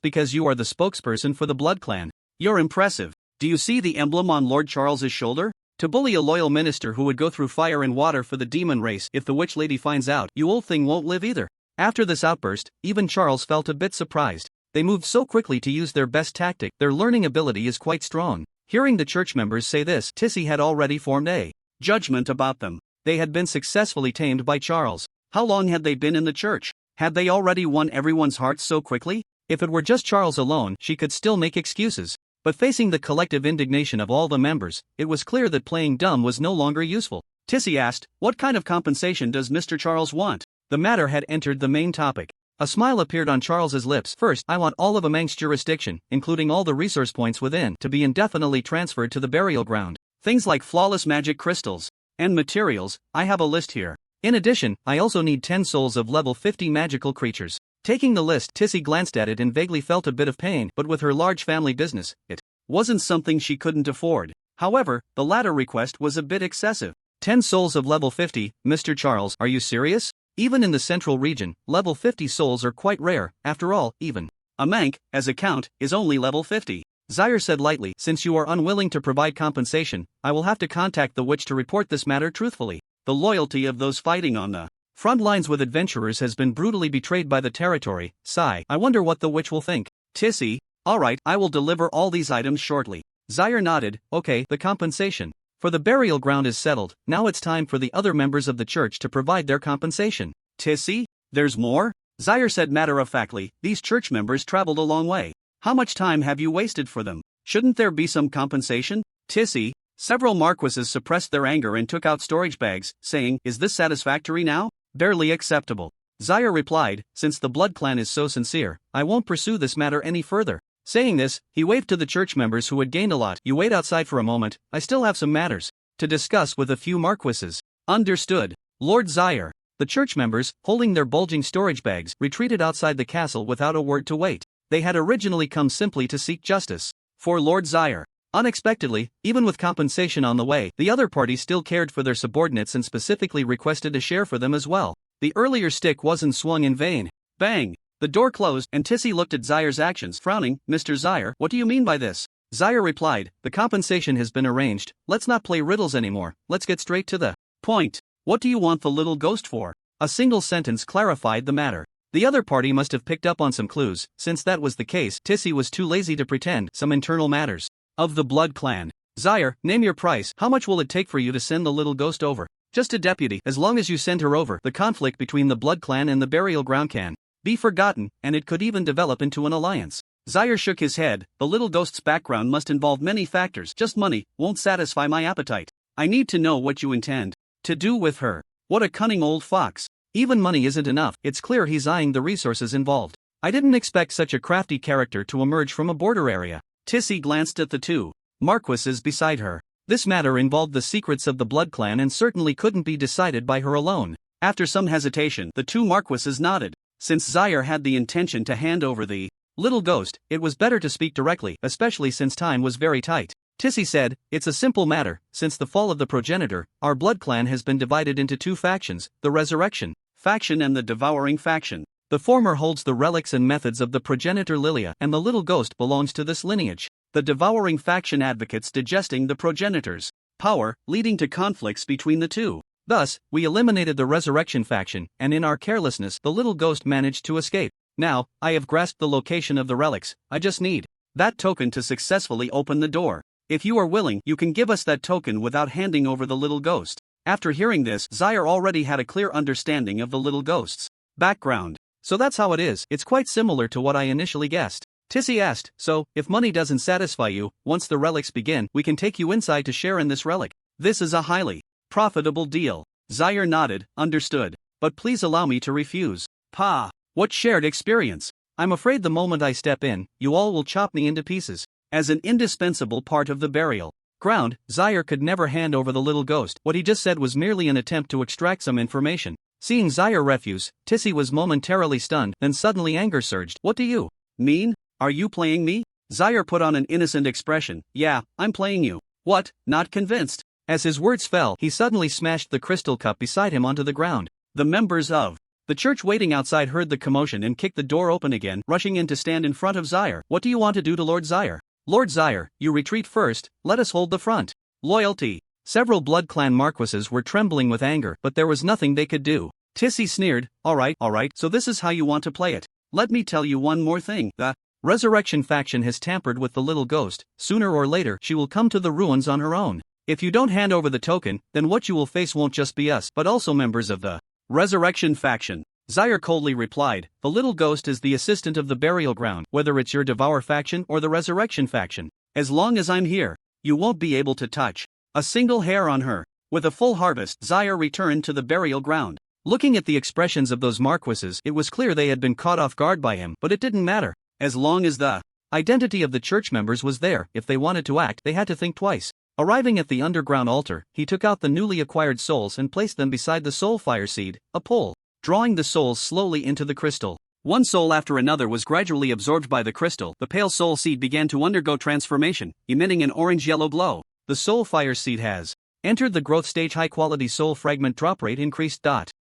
because you are the spokesperson for the Blood Clan, you're impressive. Do you see the emblem on Lord Charles's shoulder? To bully a loyal minister who would go through fire and water for the demon race, if the witch lady finds out, you old thing won't live either. After this outburst, even Charles felt a bit surprised. They moved so quickly to use their best tactic, their learning ability is quite strong. Hearing the church members say this, Tissy had already formed a judgment about them. They had been successfully tamed by Charles. How long had they been in the church? Had they already won everyone's hearts so quickly? If it were just Charles alone, she could still make excuses. But facing the collective indignation of all the members, it was clear that playing dumb was no longer useful. Tissy asked, what kind of compensation does Mr. Charles want? The matter had entered the main topic. A smile appeared on Charles's lips. First, I want all of a Manx jurisdiction, including all the resource points within, to be indefinitely transferred to the burial ground. Things like flawless magic crystals and materials, I have a list here. In addition, I also need 10 souls of level 50 magical creatures. Taking the list, Tissy glanced at it and vaguely felt a bit of pain, but with her large family business, it wasn't something she couldn't afford. However, the latter request was a bit excessive. 10 souls of level 50, Mr. Charles, are you serious? Even in the central region, level 50 souls are quite rare. After all, even a Mank, as a count, is only level 50. Zaire said lightly, since you are unwilling to provide compensation, I will have to contact the witch to report this matter truthfully. The loyalty of those fighting on the front lines with adventurers has been brutally betrayed by the territory. Sigh, I wonder what the witch will think. Tissy, alright, I will deliver all these items shortly. Zaire nodded, okay, the compensation for the burial ground is settled, now it's time for the other members of the church to provide their compensation. Tissy, there's more? Zaire said matter-of-factly, these church members traveled a long way. How much time have you wasted for them? Shouldn't there be some compensation? Tissy, several marquises suppressed their anger and took out storage bags, saying, is this satisfactory now? Barely acceptable. Zaire replied, since the Blood Clan is so sincere, I won't pursue this matter any further. Saying this, he waved to the church members who had gained a lot. You wait outside for a moment, I still have some matters to discuss with a few marquises. Understood, Lord Zaire. The church members, holding their bulging storage bags, retreated outside the castle without a word to wait. They had originally come simply to seek justice for Lord Zaire. Unexpectedly, even with compensation on the way, the other party still cared for their subordinates and specifically requested a share for them as well. The earlier stick wasn't swung in vain. Bang! The door closed, and Tissy looked at Zaire's actions, frowning. Mr. Zaire, what do you mean by this? Zaire replied, the compensation has been arranged, let's not play riddles anymore, let's get straight to the point. What do you want the little ghost for? A single sentence clarified the matter. The other party must have picked up on some clues. Since that was the case, Tissy was too lazy to pretend. Some internal matters of the Blood Clan. Zaire, name your price. How much will it take for you to send the little ghost over? Just a deputy. As long as you send her over, the conflict between the Blood Clan and the burial ground can be forgotten, and it could even develop into an alliance. Zaire shook his head. The little ghost's background must involve many factors. Just money won't satisfy my appetite. I need to know what you intend to do with her. What a cunning old fox. Even money isn't enough. It's clear he's eyeing the resources involved. I didn't expect such a crafty character to emerge from a border area. Tissy glanced at the two marquises beside her. This matter involved the secrets of the Blood Clan and certainly couldn't be decided by her alone. After some hesitation, the two marquises nodded. Since Zaire had the intention to hand over the little ghost, it was better to speak directly, especially since time was very tight. Tissy said, it's a simple matter. Since the fall of the progenitor, our Blood Clan has been divided into two factions, the Resurrection faction and the Devouring faction. The former holds the relics and methods of the progenitor Lilia, and the little ghost belongs to this lineage. The Devouring faction advocates digesting the progenitor's power, leading to conflicts between the two. Thus, we eliminated the Resurrection faction, and in our carelessness, the little ghost managed to escape. Now, I have grasped the location of the relics. I just need that token to successfully open the door. If you are willing, you can give us that token without handing over the little ghost. After hearing this, Zaire already had a clear understanding of the little ghost's background. So that's how it is. It's quite similar to what I initially guessed. Tissy asked, so, if money doesn't satisfy you, once the relics begin, we can take you inside to share in this relic. This is a highly profitable deal. Zaire nodded, understood. But please allow me to refuse. Pa! What shared experience! I'm afraid the moment I step in, you all will chop me into pieces. As an indispensable part of the burial ground, Zaire could never hand over the little ghost. What he just said was merely an attempt to extract some information. Seeing Zaire refuse, Tissy was momentarily stunned, then suddenly anger surged. What do you mean? Are you playing me? Zaire put on an innocent expression. Yeah, I'm playing you. What? Not convinced? As his words fell, he suddenly smashed the crystal cup beside him onto the ground. The members of the church waiting outside heard the commotion and kicked the door open again, rushing in to stand in front of Zaire. What do you want to do to Lord Zaire? Lord Zaire, you retreat first, let us hold the front. Loyalty. Several Blood Clan marquises were trembling with anger, but there was nothing they could do. Tissy sneered, alright, so this is how you want to play it. Let me tell you one more thing. The Resurrection faction has tampered with the little ghost. Sooner or later, she will come to the ruins on her own. If you don't hand over the token, then what you will face won't just be us, but also members of the Resurrection faction. Zaire coldly replied, the little ghost is the assistant of the burial ground, whether it's your Devour faction or the Resurrection faction. As long as I'm here, you won't be able to touch a single hair on her. With a full harvest, Zaire returned to the burial ground. Looking at the expressions of those marquises, it was clear they had been caught off guard by him, but it didn't matter. As long as the identity of the church members was there, if they wanted to act, they had to think twice. Arriving at the underground altar, he took out the newly acquired souls and placed them beside the soul fire seed, a pole, drawing the souls slowly into the crystal. One soul after another was gradually absorbed by the crystal. The pale soul seed began to undergo transformation, emitting an orange-yellow glow. The soul fire seed has entered the growth stage. High-quality soul fragment drop rate increased.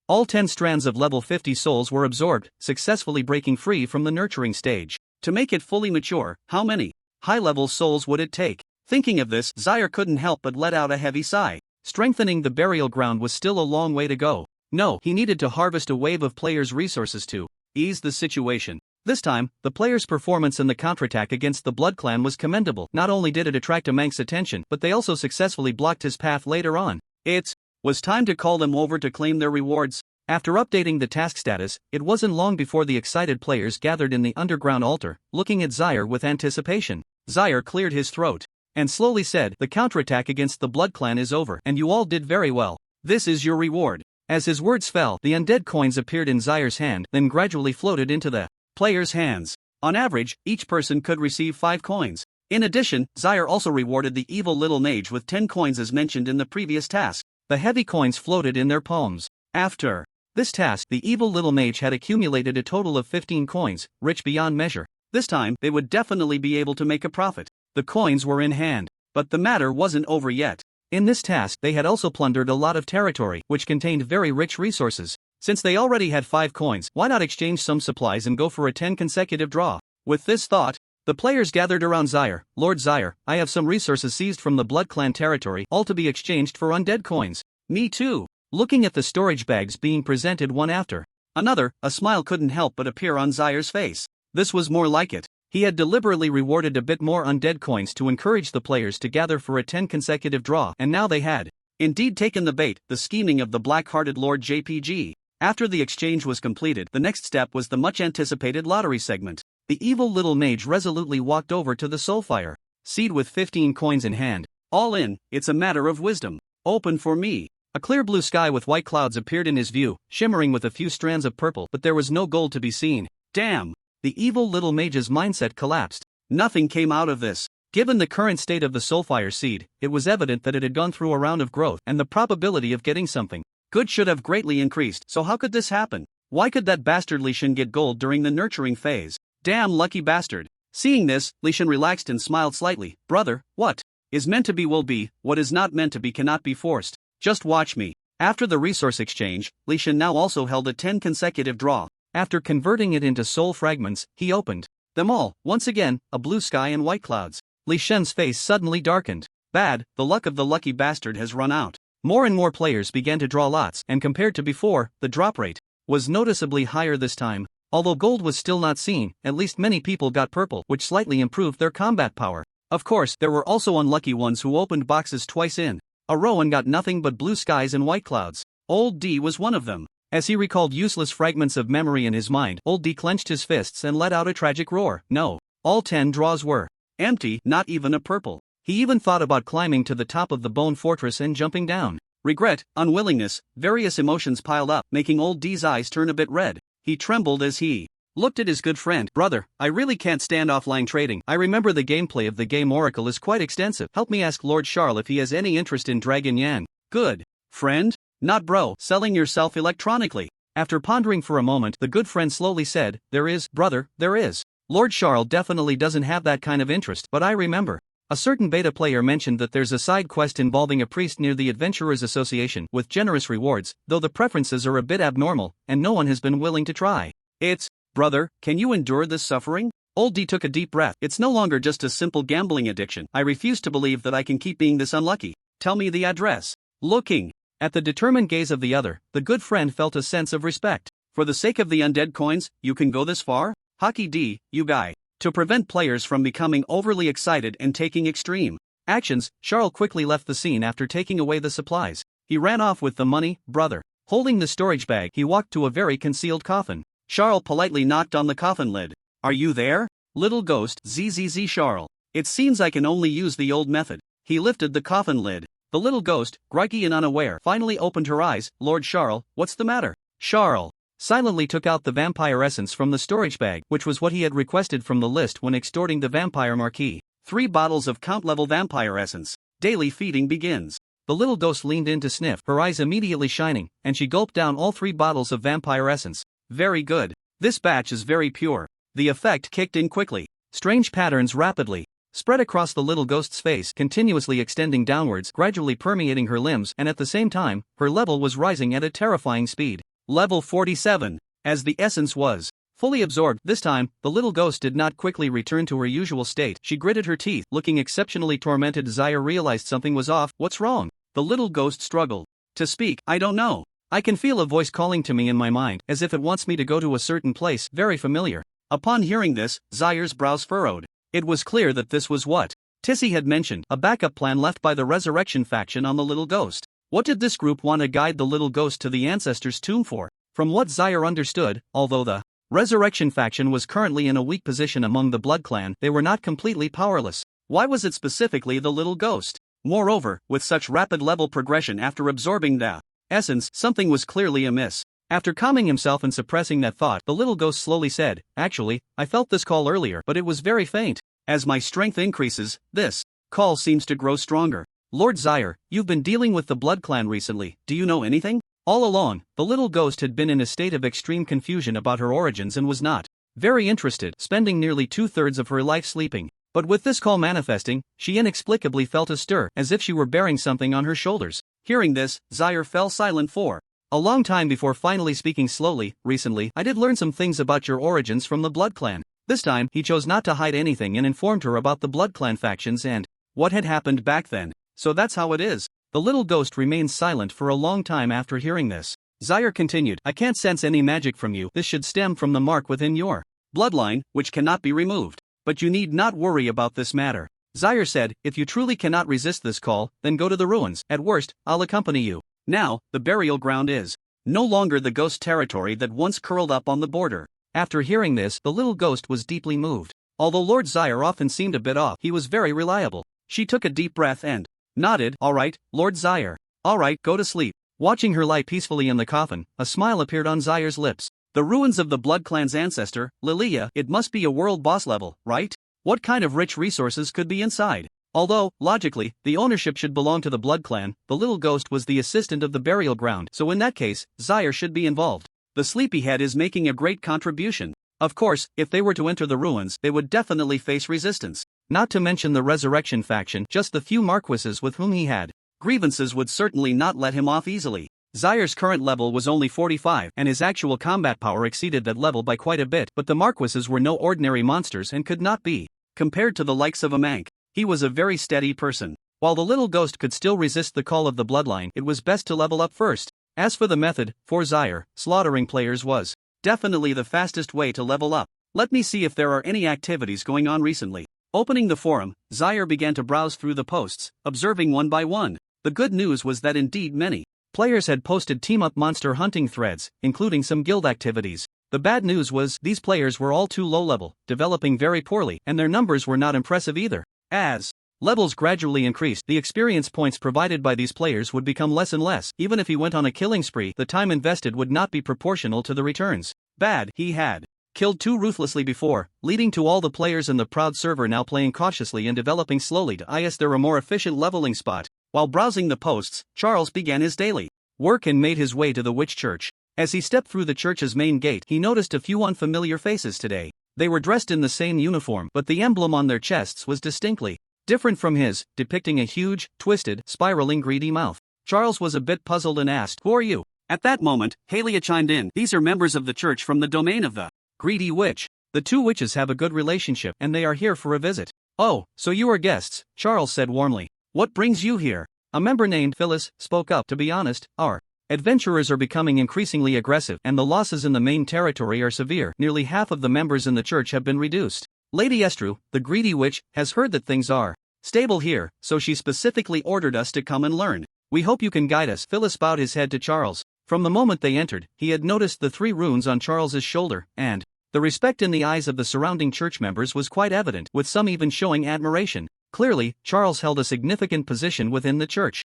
All 10 strands of level 50 souls were absorbed, successfully breaking free from the nurturing stage. To make it fully mature, how many high-level souls would it take? Thinking of this, Zaire couldn't help but let out a heavy sigh. Strengthening the burial ground was still a long way to go. No, he needed to harvest a wave of players' resources to ease the situation. This time, the players' performance in the counterattack against the Blood Clan was commendable. Not only did it attract Amank's attention, but they also successfully blocked his path later on. It was time to call them over to claim their rewards. After updating the task status, it wasn't long before the excited players gathered in the underground altar, looking at Zaire with anticipation. Zaire cleared his throat and slowly said, the counterattack against the Blood Clan is over, and you all did very well. This is your reward. As his words fell, the undead coins appeared in Zaire's hand, then gradually floated into the players' hands. On average, each person could receive 5 coins. In addition, Zaire also rewarded the evil little mage with 10 coins as mentioned in the previous task. The heavy coins floated in their palms. After this task, the evil little mage had accumulated a total of 15 coins, rich beyond measure. This time, they would definitely be able to make a profit. The coins were in hand. But the matter wasn't over yet. In this task, they had also plundered a lot of territory, which contained very rich resources. Since they already had 5 coins, why not exchange some supplies and go for a 10 consecutive draw? With this thought, the players gathered around Zaire. Lord Zaire, I have some resources seized from the Blood Clan territory, all to be exchanged for undead coins. Me too. Looking at the storage bags being presented one after another, a smile couldn't help but appear on Zaire's face. This was more like it. He had deliberately rewarded a bit more undead coins to encourage the players to gather for a 10 consecutive draw, and now they had indeed taken the bait, the scheming of the black-hearted Lord JPG. After the exchange was completed, the next step was the much-anticipated lottery segment. The evil little mage resolutely walked over to the Soulfire seed with 15 coins in hand. All in, it's a matter of wisdom. Open for me. A clear blue sky with white clouds appeared in his view, shimmering with a few strands of purple, but there was no gold to be seen. Damn! The evil little mage's mindset collapsed. Nothing came out of this. Given the current state of the Soulfire seed, it was evident that it had gone through a round of growth, and the probability of getting something good should have greatly increased. So how could this happen? Why could that bastard Leysan get gold during the nurturing phase? Damn lucky bastard. Seeing this, Leysan relaxed and smiled slightly. Brother, what is meant to be will be, what is not meant to be cannot be forced. Just watch me. After the resource exchange, Leysan now also held a 10 consecutive draw. After converting it into soul fragments, he opened them all. Once again, a blue sky and white clouds. Leysan's face suddenly darkened. Bad, the luck of the lucky bastard has run out. More and more players began to draw lots, and compared to before, the drop rate was noticeably higher this time. Although gold was still not seen, at least many people got purple, which slightly improved their combat power. Of course, there were also unlucky ones who opened boxes twice in a row and got nothing but blue skies and white clouds. Old D was one of them. As he recalled useless fragments of memory in his mind, Old D clenched his fists and let out a tragic roar. No. All 10 draws were empty, not even a purple. He even thought about climbing to the top of the bone fortress and jumping down. Regret, unwillingness, various emotions piled up, making Old D's eyes turn a bit red. He trembled as he looked at his good friend. Brother, I really can't stand offline trading. I remember the gameplay of the game Oracle is quite extensive. Help me ask Lord Charles if he has any interest in Dragon Yan. Good. Friend? Not bro, selling yourself electronically. After pondering for a moment, the good friend slowly said, There is, brother, there is. Lord Charles definitely doesn't have that kind of interest, but I remember. A certain beta player mentioned that there's a side quest involving a priest near the Adventurers Association with generous rewards, though the preferences are a bit abnormal, and no one has been willing to try. It's, brother, can you endure this suffering? Old D took a deep breath. It's no longer just a simple gambling addiction. I refuse to believe that I can keep being this unlucky. Tell me the address. Looking at the determined gaze of the other, the good friend felt a sense of respect. For the sake of the undead coins, you can go this far? Hockey D, you guy. To prevent players from becoming overly excited and taking extreme actions, Charles quickly left the scene after taking away the supplies. He ran off with the money, brother. Holding the storage bag, he walked to a very concealed coffin. Charles politely knocked on the coffin lid. Are you there? Little ghost, ZZZ Charles. It seems I can only use the old method. He lifted the coffin lid. The little ghost, groggy and unaware, finally opened her eyes. Lord Charles, what's the matter? Charles silently took out the vampire essence from the storage bag, which was what he had requested from the list when extorting the vampire marquis. 3 bottles of count-level vampire essence. Daily feeding begins. The little ghost leaned in to sniff, her eyes immediately shining, and she gulped down all 3 bottles of vampire essence. Very good. This batch is very pure. The effect kicked in quickly. Strange patterns rapidly spread across the little ghost's face, continuously extending downwards, gradually permeating her limbs, and at the same time, her level was rising at a terrifying speed. Level 47. As the essence was fully absorbed, this time, the little ghost did not quickly return to her usual state. She gritted her teeth, looking exceptionally tormented. Zaire realized something was off. What's wrong? The little ghost struggled to speak. I don't know. I can feel a voice calling to me in my mind, as if it wants me to go to a certain place, very familiar. Upon hearing this, Zaire's brows furrowed. It was clear that this was what Tissy had mentioned, a backup plan left by the Resurrection faction on the little ghost. What did this group want to guide the little ghost to the ancestors' tomb for? From what Zaire understood, although the Resurrection faction was currently in a weak position among the Blood Clan, they were not completely powerless. Why was it specifically the little ghost? Moreover, with such rapid level progression after absorbing the essence, something was clearly amiss. After calming himself and suppressing that thought, the little ghost slowly said, Actually, I felt this call earlier, but it was very faint. As my strength increases, this call seems to grow stronger. Lord Zyre, you've been dealing with the Blood Clan recently, do you know anything? All along, the little ghost had been in a state of extreme confusion about her origins and was not very interested, spending nearly 2/3 of her life sleeping. But with this call manifesting, she inexplicably felt a stir, as if she were bearing something on her shoulders. Hearing this, Zyre fell silent for a long time before finally speaking slowly. Recently, I did learn some things about your origins from the Blood Clan. This time, he chose not to hide anything and informed her about the Blood Clan factions and what had happened back then. So that's how it is. The little ghost remained silent for a long time after hearing this. Zyre continued, I can't sense any magic from you. This should stem from the mark within your bloodline, which cannot be removed. But you need not worry about this matter. Zyre said, if you truly cannot resist this call, then go to the ruins. At worst, I'll accompany you. Now, the burial ground is no longer the ghost territory that once curled up on the border. After hearing this, the little ghost was deeply moved. Although Lord Zyre often seemed a bit off, he was very reliable. She took a deep breath and nodded. All right, Lord Zyre. All right, go to sleep. Watching her lie peacefully in the coffin, a smile appeared on Zyre's lips. The ruins of the Blood Clan's ancestor, Lilia, it must be a world boss level, right? What kind of rich resources could be inside? Although, logically, the ownership should belong to the Blood Clan, the little ghost was the assistant of the burial ground, so in that case, Zyre should be involved. The sleepyhead is making a great contribution. Of course, if they were to enter the ruins, they would definitely face resistance. Not to mention the Resurrection faction, just the few marquises with whom he had grievances would certainly not let him off easily. Zyre's current level was only 45, and his actual combat power exceeded that level by quite a bit, but the marquises were no ordinary monsters and could not be compared to the likes of a Mank. He was a very steady person. While the little ghost could still resist the call of the bloodline, it was best to level up first. As for the method, for Zyre, slaughtering players was definitely the fastest way to level up. Let me see if there are any activities going on recently. Opening the forum, Zyre began to browse through the posts, observing one by one. The good news was that indeed many players had posted team-up monster hunting threads, including some guild activities. The bad news was these players were all too low-level, developing very poorly, and their numbers were not impressive either. As levels gradually increased, the experience points provided by these players would become less and less. Even if he went on a killing spree, the time invested would not be proportional to the returns. Bad, he had killed too ruthlessly before, leading to all the players in the proud server now playing cautiously and developing slowly to is there a more efficient leveling spot. While browsing the posts, Charles began his daily work and made his way to the witch church. As he stepped through the church's main gate, he noticed a few unfamiliar faces today. They were dressed in the same uniform, but the emblem on their chests was distinctly different from his, depicting a huge, twisted, spiraling greedy mouth. Charles was a bit puzzled and asked, "Who are you?" At that moment, Halia chimed in, "These are members of the church from the domain of the greedy witch. The two witches have a good relationship, and they are here for a visit." "Oh, so you are guests," Charles said warmly. "What brings you here?" A member named Phyllis spoke up. "To be honest, our adventurers are becoming increasingly aggressive, and the losses in the main territory are severe. Nearly half of the members in the church have been reduced. Lady Estru, the greedy witch, has heard that things are stable here, so she specifically ordered us to come and learn. We hope you can guide us." Phyllis bowed his head to Charles. From the moment they entered, he had noticed the 3 runes on Charles's shoulder, and the respect in the eyes of the surrounding church members was quite evident, with some even showing admiration. Clearly, Charles held a significant position within the church.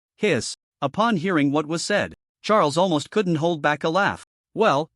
Upon hearing what was said, Charles almost couldn't hold back a laugh. Well.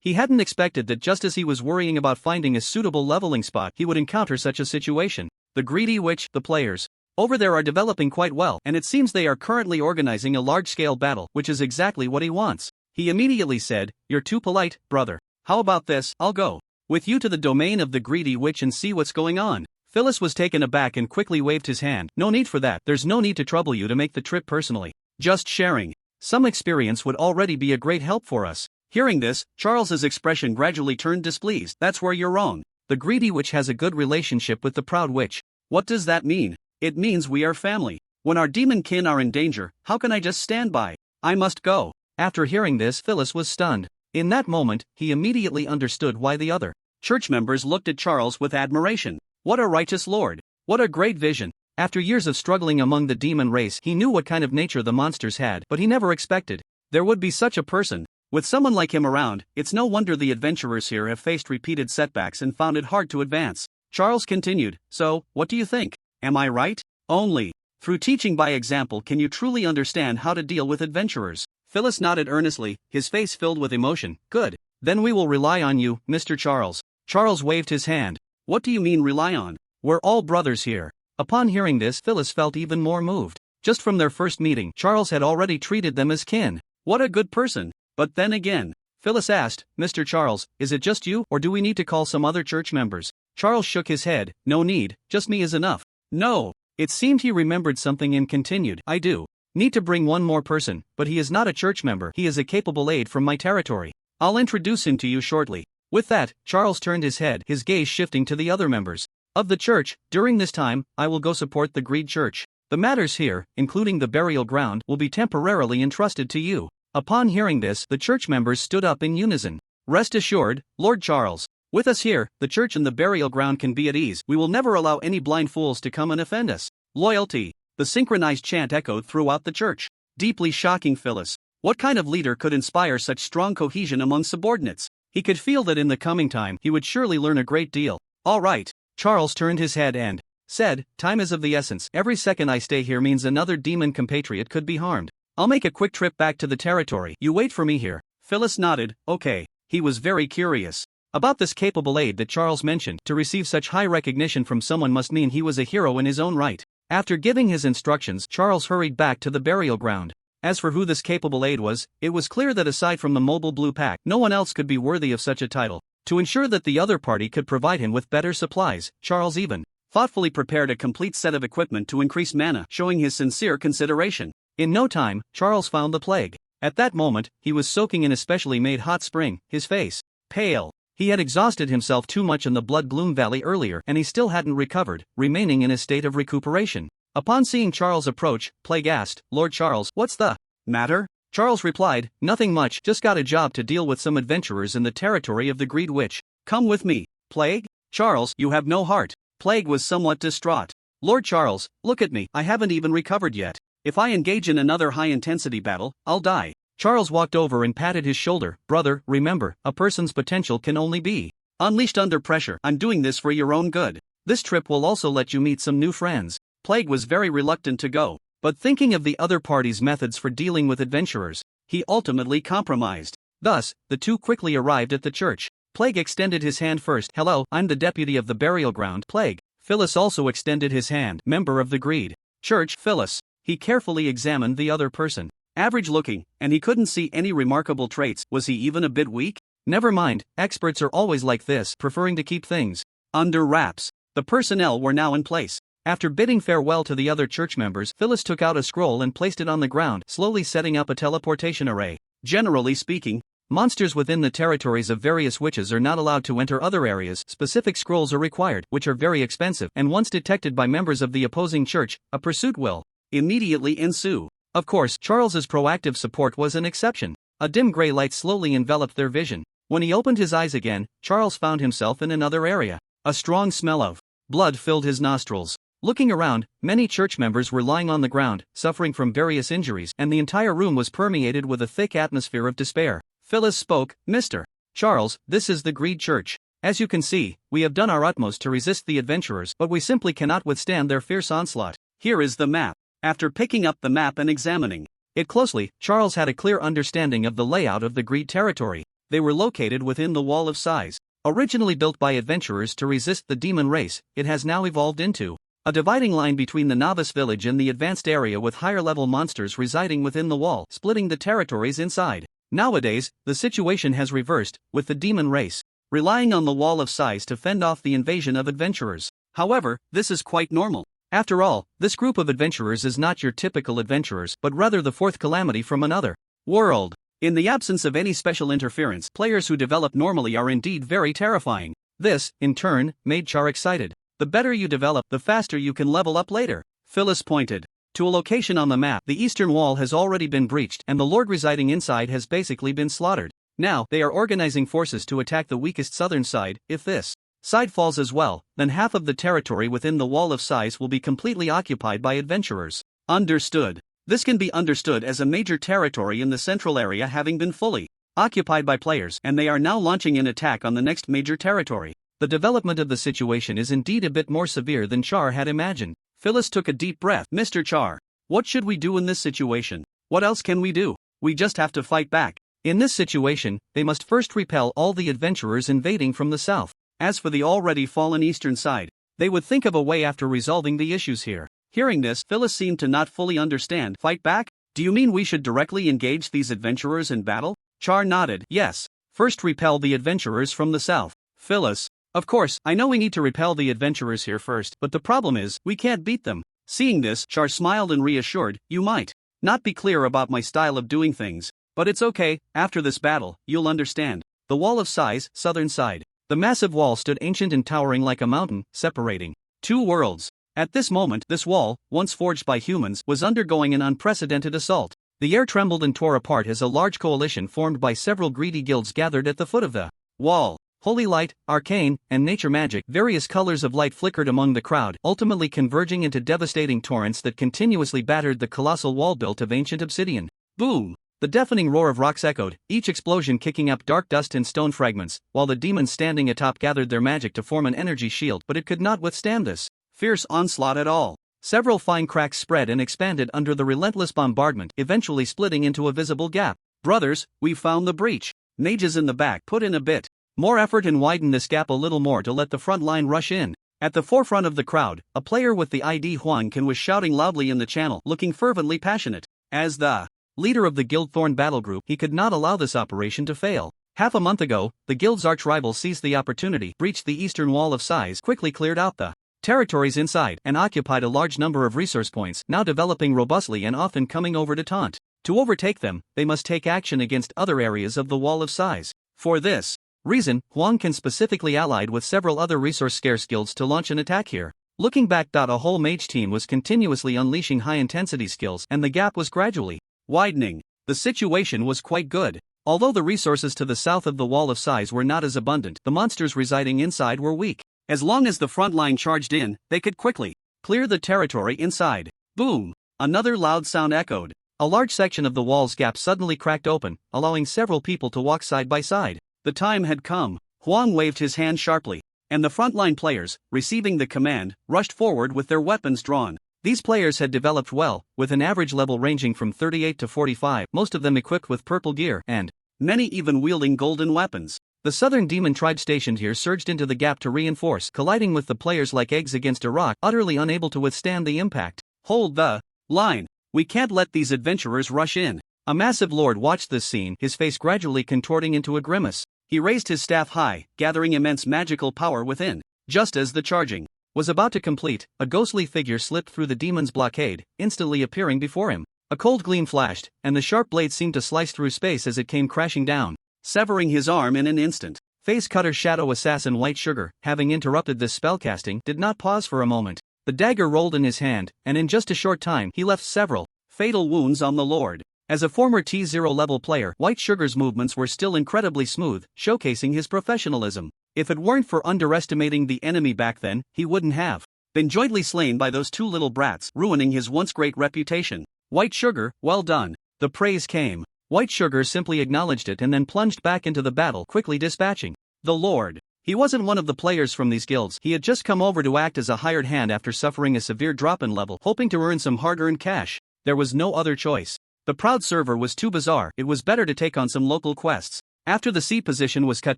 He hadn't expected that just as he was worrying about finding a suitable leveling spot, he would encounter such a situation. The greedy witch, the players over there are developing quite well, and it seems they are currently organizing a large-scale battle, which is exactly what he wants. He immediately said, "You're too polite, brother. How about this? I'll go with you to the domain of the greedy witch and see what's going on." Phyllis was taken aback and quickly waved his hand. "No need for that. There's no need to trouble you to make the trip personally. Just sharing some experience would already be a great help for us." Hearing this, Charles's expression gradually turned displeased. "That's where you're wrong. The greedy witch has a good relationship with the proud witch." "What does that mean?" "It means we are family. When our demon kin are in danger, how can I just stand by? I must go." After hearing this, Phyllis was stunned. In that moment, he immediately understood why the other church members looked at Charles with admiration. What a righteous lord. What a great vision. After years of struggling among the demon race, he knew what kind of nature the monsters had, but he never expected there would be such a person. With someone like him around, it's no wonder the adventurers here have faced repeated setbacks and found it hard to advance. Charles continued, "So, what do you think? Am I right? Only through teaching by example can you truly understand how to deal with adventurers." Phyllis nodded earnestly, his face filled with emotion. "Good. Then we will rely on you, Mr. Charles." Charles waved his hand. "What do you mean rely on?" We're all brothers here. Upon hearing this, Phyllis felt even more moved. Just from their first meeting, Charles had already treated them as kin. What a good person. But then again, Phyllis asked, Mr. Charles, is it just you, or do we need to call some other church members? Charles shook his head. No need, just me is enough. No. It seemed he remembered something and continued, I do need to bring one more person, but he is not a church member, he is a capable aide from my territory. I'll introduce him to you shortly. With that, Charles turned his head, his gaze shifting to the other members of the church. During this time, I will go support the Greed Church. The matters here, including the burial ground, will be temporarily entrusted to you. Upon hearing this, the church members stood up in unison. Rest assured, Lord Charles. With us here, the church and the burial ground can be at ease. We will never allow any blind fools to come and offend us. Loyalty. The synchronized chant echoed throughout the church. Deeply shocking Phyllis. What kind of leader could inspire such strong cohesion among subordinates? He could feel that in the coming time he would surely learn a great deal. All right. Charles turned his head and said, time is of the essence. Every second I stay here means another demon compatriot could be harmed. I'll make a quick trip back to the territory. You wait for me here. Phyllis nodded. Okay. He was very curious about this capable aide that Charles mentioned. To receive such high recognition from someone must mean he was a hero in his own right. After giving his instructions, Charles hurried back to the burial ground. As for who this capable aide was, it was clear that aside from the mobile blue pack, no one else could be worthy of such a title. To ensure that the other party could provide him with better supplies, Charles even thoughtfully prepared a complete set of equipment to increase mana, showing his sincere consideration. In no time, Charles found the plague. At that moment, he was soaking in a specially made hot spring, his face pale. He had exhausted himself too much in the Blood Gloom Valley earlier and he still hadn't recovered, remaining in a state of recuperation. Upon seeing Charles approach, Plague asked, Lord Charles, what's the matter? Charles replied, nothing much, just got a job to deal with some adventurers in the territory of the Greed Witch. Come with me. Plague? Charles, you have no heart. Plague was somewhat distraught. Lord Charles, look at me, I haven't even recovered yet. If I engage in another high-intensity battle, I'll die. Charles walked over and patted his shoulder. Brother, remember, a person's potential can only be unleashed under pressure. I'm doing this for your own good. This trip will also let you meet some new friends. Plague was very reluctant to go, but thinking of the other party's methods for dealing with adventurers, he ultimately compromised. Thus, the two quickly arrived at the church. Plague extended his hand first. Hello, I'm the deputy of the burial ground. Plague. Phyllis also extended his hand. Member of the Greed Church. Phyllis. He carefully examined the other person. Average looking, and he couldn't see any remarkable traits. Was he even a bit weak? Never mind, experts are always like this, preferring to keep things under wraps. The personnel were now in place. After bidding farewell to the other church members, Phyllis took out a scroll and placed it on the ground, slowly setting up a teleportation array. Generally speaking, monsters within the territories of various witches are not allowed to enter other areas. Specific scrolls are required, which are very expensive, and once detected by members of the opposing church, a pursuit will immediately ensue. Of course, Charles's proactive support was an exception. A dim gray light slowly enveloped their vision. When he opened his eyes again, Charles found himself in another area. A strong smell of blood filled his nostrils. Looking around, many church members were lying on the ground, suffering from various injuries, and the entire room was permeated with a thick atmosphere of despair. Phyllis spoke, Mr. Charles, this is the Greed Church. As you can see, we have done our utmost to resist the adventurers, but we simply cannot withstand their fierce onslaught. Here is the map. After picking up the map and examining it closely, Charles had a clear understanding of the layout of the Greed territory. They were located within the Wall of Sighs. Originally built by adventurers to resist the demon race, it has now evolved into a dividing line between the novice village and the advanced area, with higher-level monsters residing within the wall, splitting the territories inside. Nowadays, the situation has reversed, with the demon race relying on the Wall of Sighs to fend off the invasion of adventurers. However, this is quite normal. After all, this group of adventurers is not your typical adventurers, but rather the fourth calamity from another world. In the absence of any special interference, players who develop normally are indeed very terrifying. This, in turn, made Char excited. The better you develop, the faster you can level up later. Phyllis pointed to a location on the map. The eastern wall has already been breached, and the lord residing inside has basically been slaughtered. Now, they are organizing forces to attack the weakest southern side. If this side falls as well, then half of the territory within the Wall of Sighs will be completely occupied by adventurers. Understood. This can be understood as a major territory in the central area having been fully occupied by players, and they are now launching an attack on the next major territory. The development of the situation is indeed a bit more severe than Char had imagined. Phyllis took a deep breath. Mr. Char, what should we do in this situation? What else can we do? We just have to fight back. In this situation, they must first repel all the adventurers invading from the south. As for the already fallen eastern side, They would think of a way after resolving the issues here. Hearing this, Phyllis seemed to not fully understand. Fight back? Do you mean we should directly engage these adventurers in battle? Char nodded. Yes. First repel the adventurers from the south. Phyllis. Of course, I know we need to repel the adventurers here first, but the problem is, we can't beat them. Seeing this, Char smiled and reassured, you might not be clear about my style of doing things, but it's okay, after this battle, you'll understand. The Wall of Sighs, southern side. The massive wall stood ancient and towering like a mountain, separating two worlds. At this moment, this wall, once forged by humans, was undergoing an unprecedented assault. The air trembled and tore apart as a large coalition formed by several greedy guilds gathered at the foot of the wall. Holy light, arcane, and nature magic, various colors of light flickered among the crowd, ultimately converging into devastating torrents that continuously battered the colossal wall built of ancient obsidian. Boom! The deafening roar of rocks echoed, each explosion kicking up dark dust and stone fragments, while the demons standing atop gathered their magic to form an energy shield, but it could not withstand this fierce onslaught at all. Several fine cracks spread and expanded under the relentless bombardment, eventually splitting into a visible gap. Brothers, we've found the breach. Mages in the back put in a bit more effort and widened this gap a little more to let the front line rush in. At the forefront of the crowd, a player with the ID Huangqin was shouting loudly in the channel, looking fervently passionate. As the leader of the Guild Thorn battle group, he could not allow this operation to fail. Half a month ago, the guild's arch-rival seized the opportunity, breached the eastern wall of Sighs, quickly cleared out the territories inside, and occupied a large number of resource points, now developing robustly and often coming over to taunt. To overtake them, they must take action against other areas of the Wall of Sighs. For this reason, Huangqin specifically allied with several other resource-scarce guilds to launch an attack here. Looking back, a whole mage team was continuously unleashing high-intensity skills, and the gap was gradually widening. The situation was quite good. Although the resources to the south of the Wall of Sighs were not as abundant, the monsters residing inside were weak. As long as the front line charged in, they could quickly clear the territory inside. Boom! Another loud sound echoed. A large section of the wall's gap suddenly cracked open, allowing several people to walk side by side. The time had come. Huang waved his hand sharply, and the frontline players, receiving the command, rushed forward with their weapons drawn. These players had developed well, with an average level ranging from 38 to 45, most of them equipped with purple gear, and many even wielding golden weapons. The southern demon tribe stationed here surged into the gap to reinforce, colliding with the players like eggs against a rock, utterly unable to withstand the impact. Hold the line. We can't let these adventurers rush in. A massive lord watched this scene, his face gradually contorting into a grimace. He raised his staff high, gathering immense magical power within. Just as the charging was about to complete, a ghostly figure slipped through the demon's blockade, instantly appearing before him. A cold gleam flashed, and the sharp blade seemed to slice through space as it came crashing down, severing his arm in an instant. Face cutter shadow assassin White Sugar, having interrupted this spellcasting, did not pause for a moment. The dagger rolled in his hand, and in just a short time he left several fatal wounds on the lord. As a former T0 level player, White Sugar's movements were still incredibly smooth, showcasing his professionalism. If it weren't for underestimating the enemy back then, he wouldn't have been jointly slain by those two little brats, ruining his once great reputation. White Sugar, well done. The praise came. White Sugar simply acknowledged it and then plunged back into the battle, quickly dispatching the lord. He wasn't one of the players from these guilds. He had just come over to act as a hired hand after suffering a severe drop in level, hoping to earn some hard-earned cash. There was no other choice. The proud server was too bizarre. It was better to take on some local quests. After the C position was cut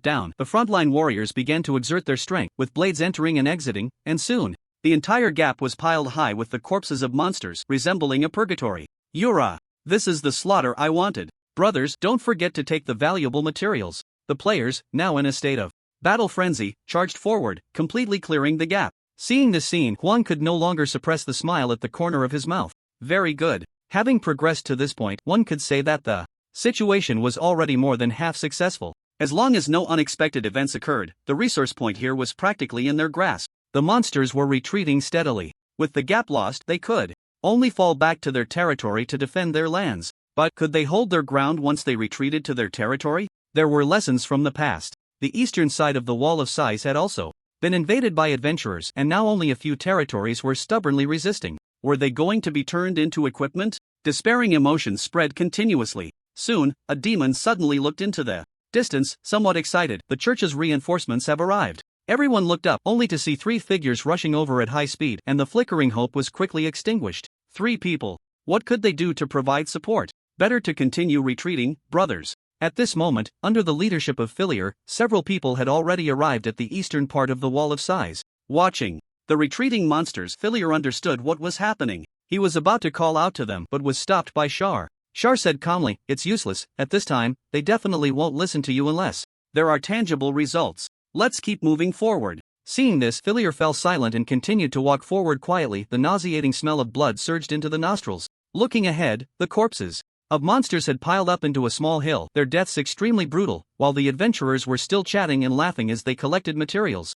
down, the frontline warriors began to exert their strength, with blades entering and exiting, and soon, the entire gap was piled high with the corpses of monsters, resembling a purgatory. Yura! This is the slaughter I wanted. Brothers, don't forget to take the valuable materials. The players, now in a state of battle frenzy, charged forward, completely clearing the gap. Seeing this scene, Huang could no longer suppress the smile at the corner of his mouth. Very good. Having progressed to this point, one could say that the situation was already more than half successful. As long as no unexpected events occurred, the resource point here was practically in their grasp. The monsters were retreating steadily. With the gap lost, they could only fall back to their territory to defend their lands. But could they hold their ground once they retreated to their territory? There were lessons from the past. The eastern side of the Wall of Sighs had also been invaded by adventurers, and now only a few territories were stubbornly resisting. Were they going to be turned into equipment? Despairing emotions spread continuously. Soon, a demon suddenly looked into the distance, somewhat excited. The church's reinforcements have arrived. Everyone looked up, only to see three figures rushing over at high speed, and the flickering hope was quickly extinguished. 3 people. What could they do to provide support? Better to continue retreating, brothers. At this moment, under the leadership of Filier, several people had already arrived at the eastern part of the Wall of Sighs. Watching The retreating monsters. Filier understood what was happening. He was about to call out to them but was stopped by Char. Char said calmly, "It's useless, at this time, they definitely won't listen to you unless there are tangible results. Let's keep moving forward." Seeing this, Filier fell silent and continued to walk forward quietly. The nauseating smell of blood surged into the nostrils. Looking ahead, the corpses of monsters had piled up into a small hill, their deaths extremely brutal, while the adventurers were still chatting and laughing as they collected materials.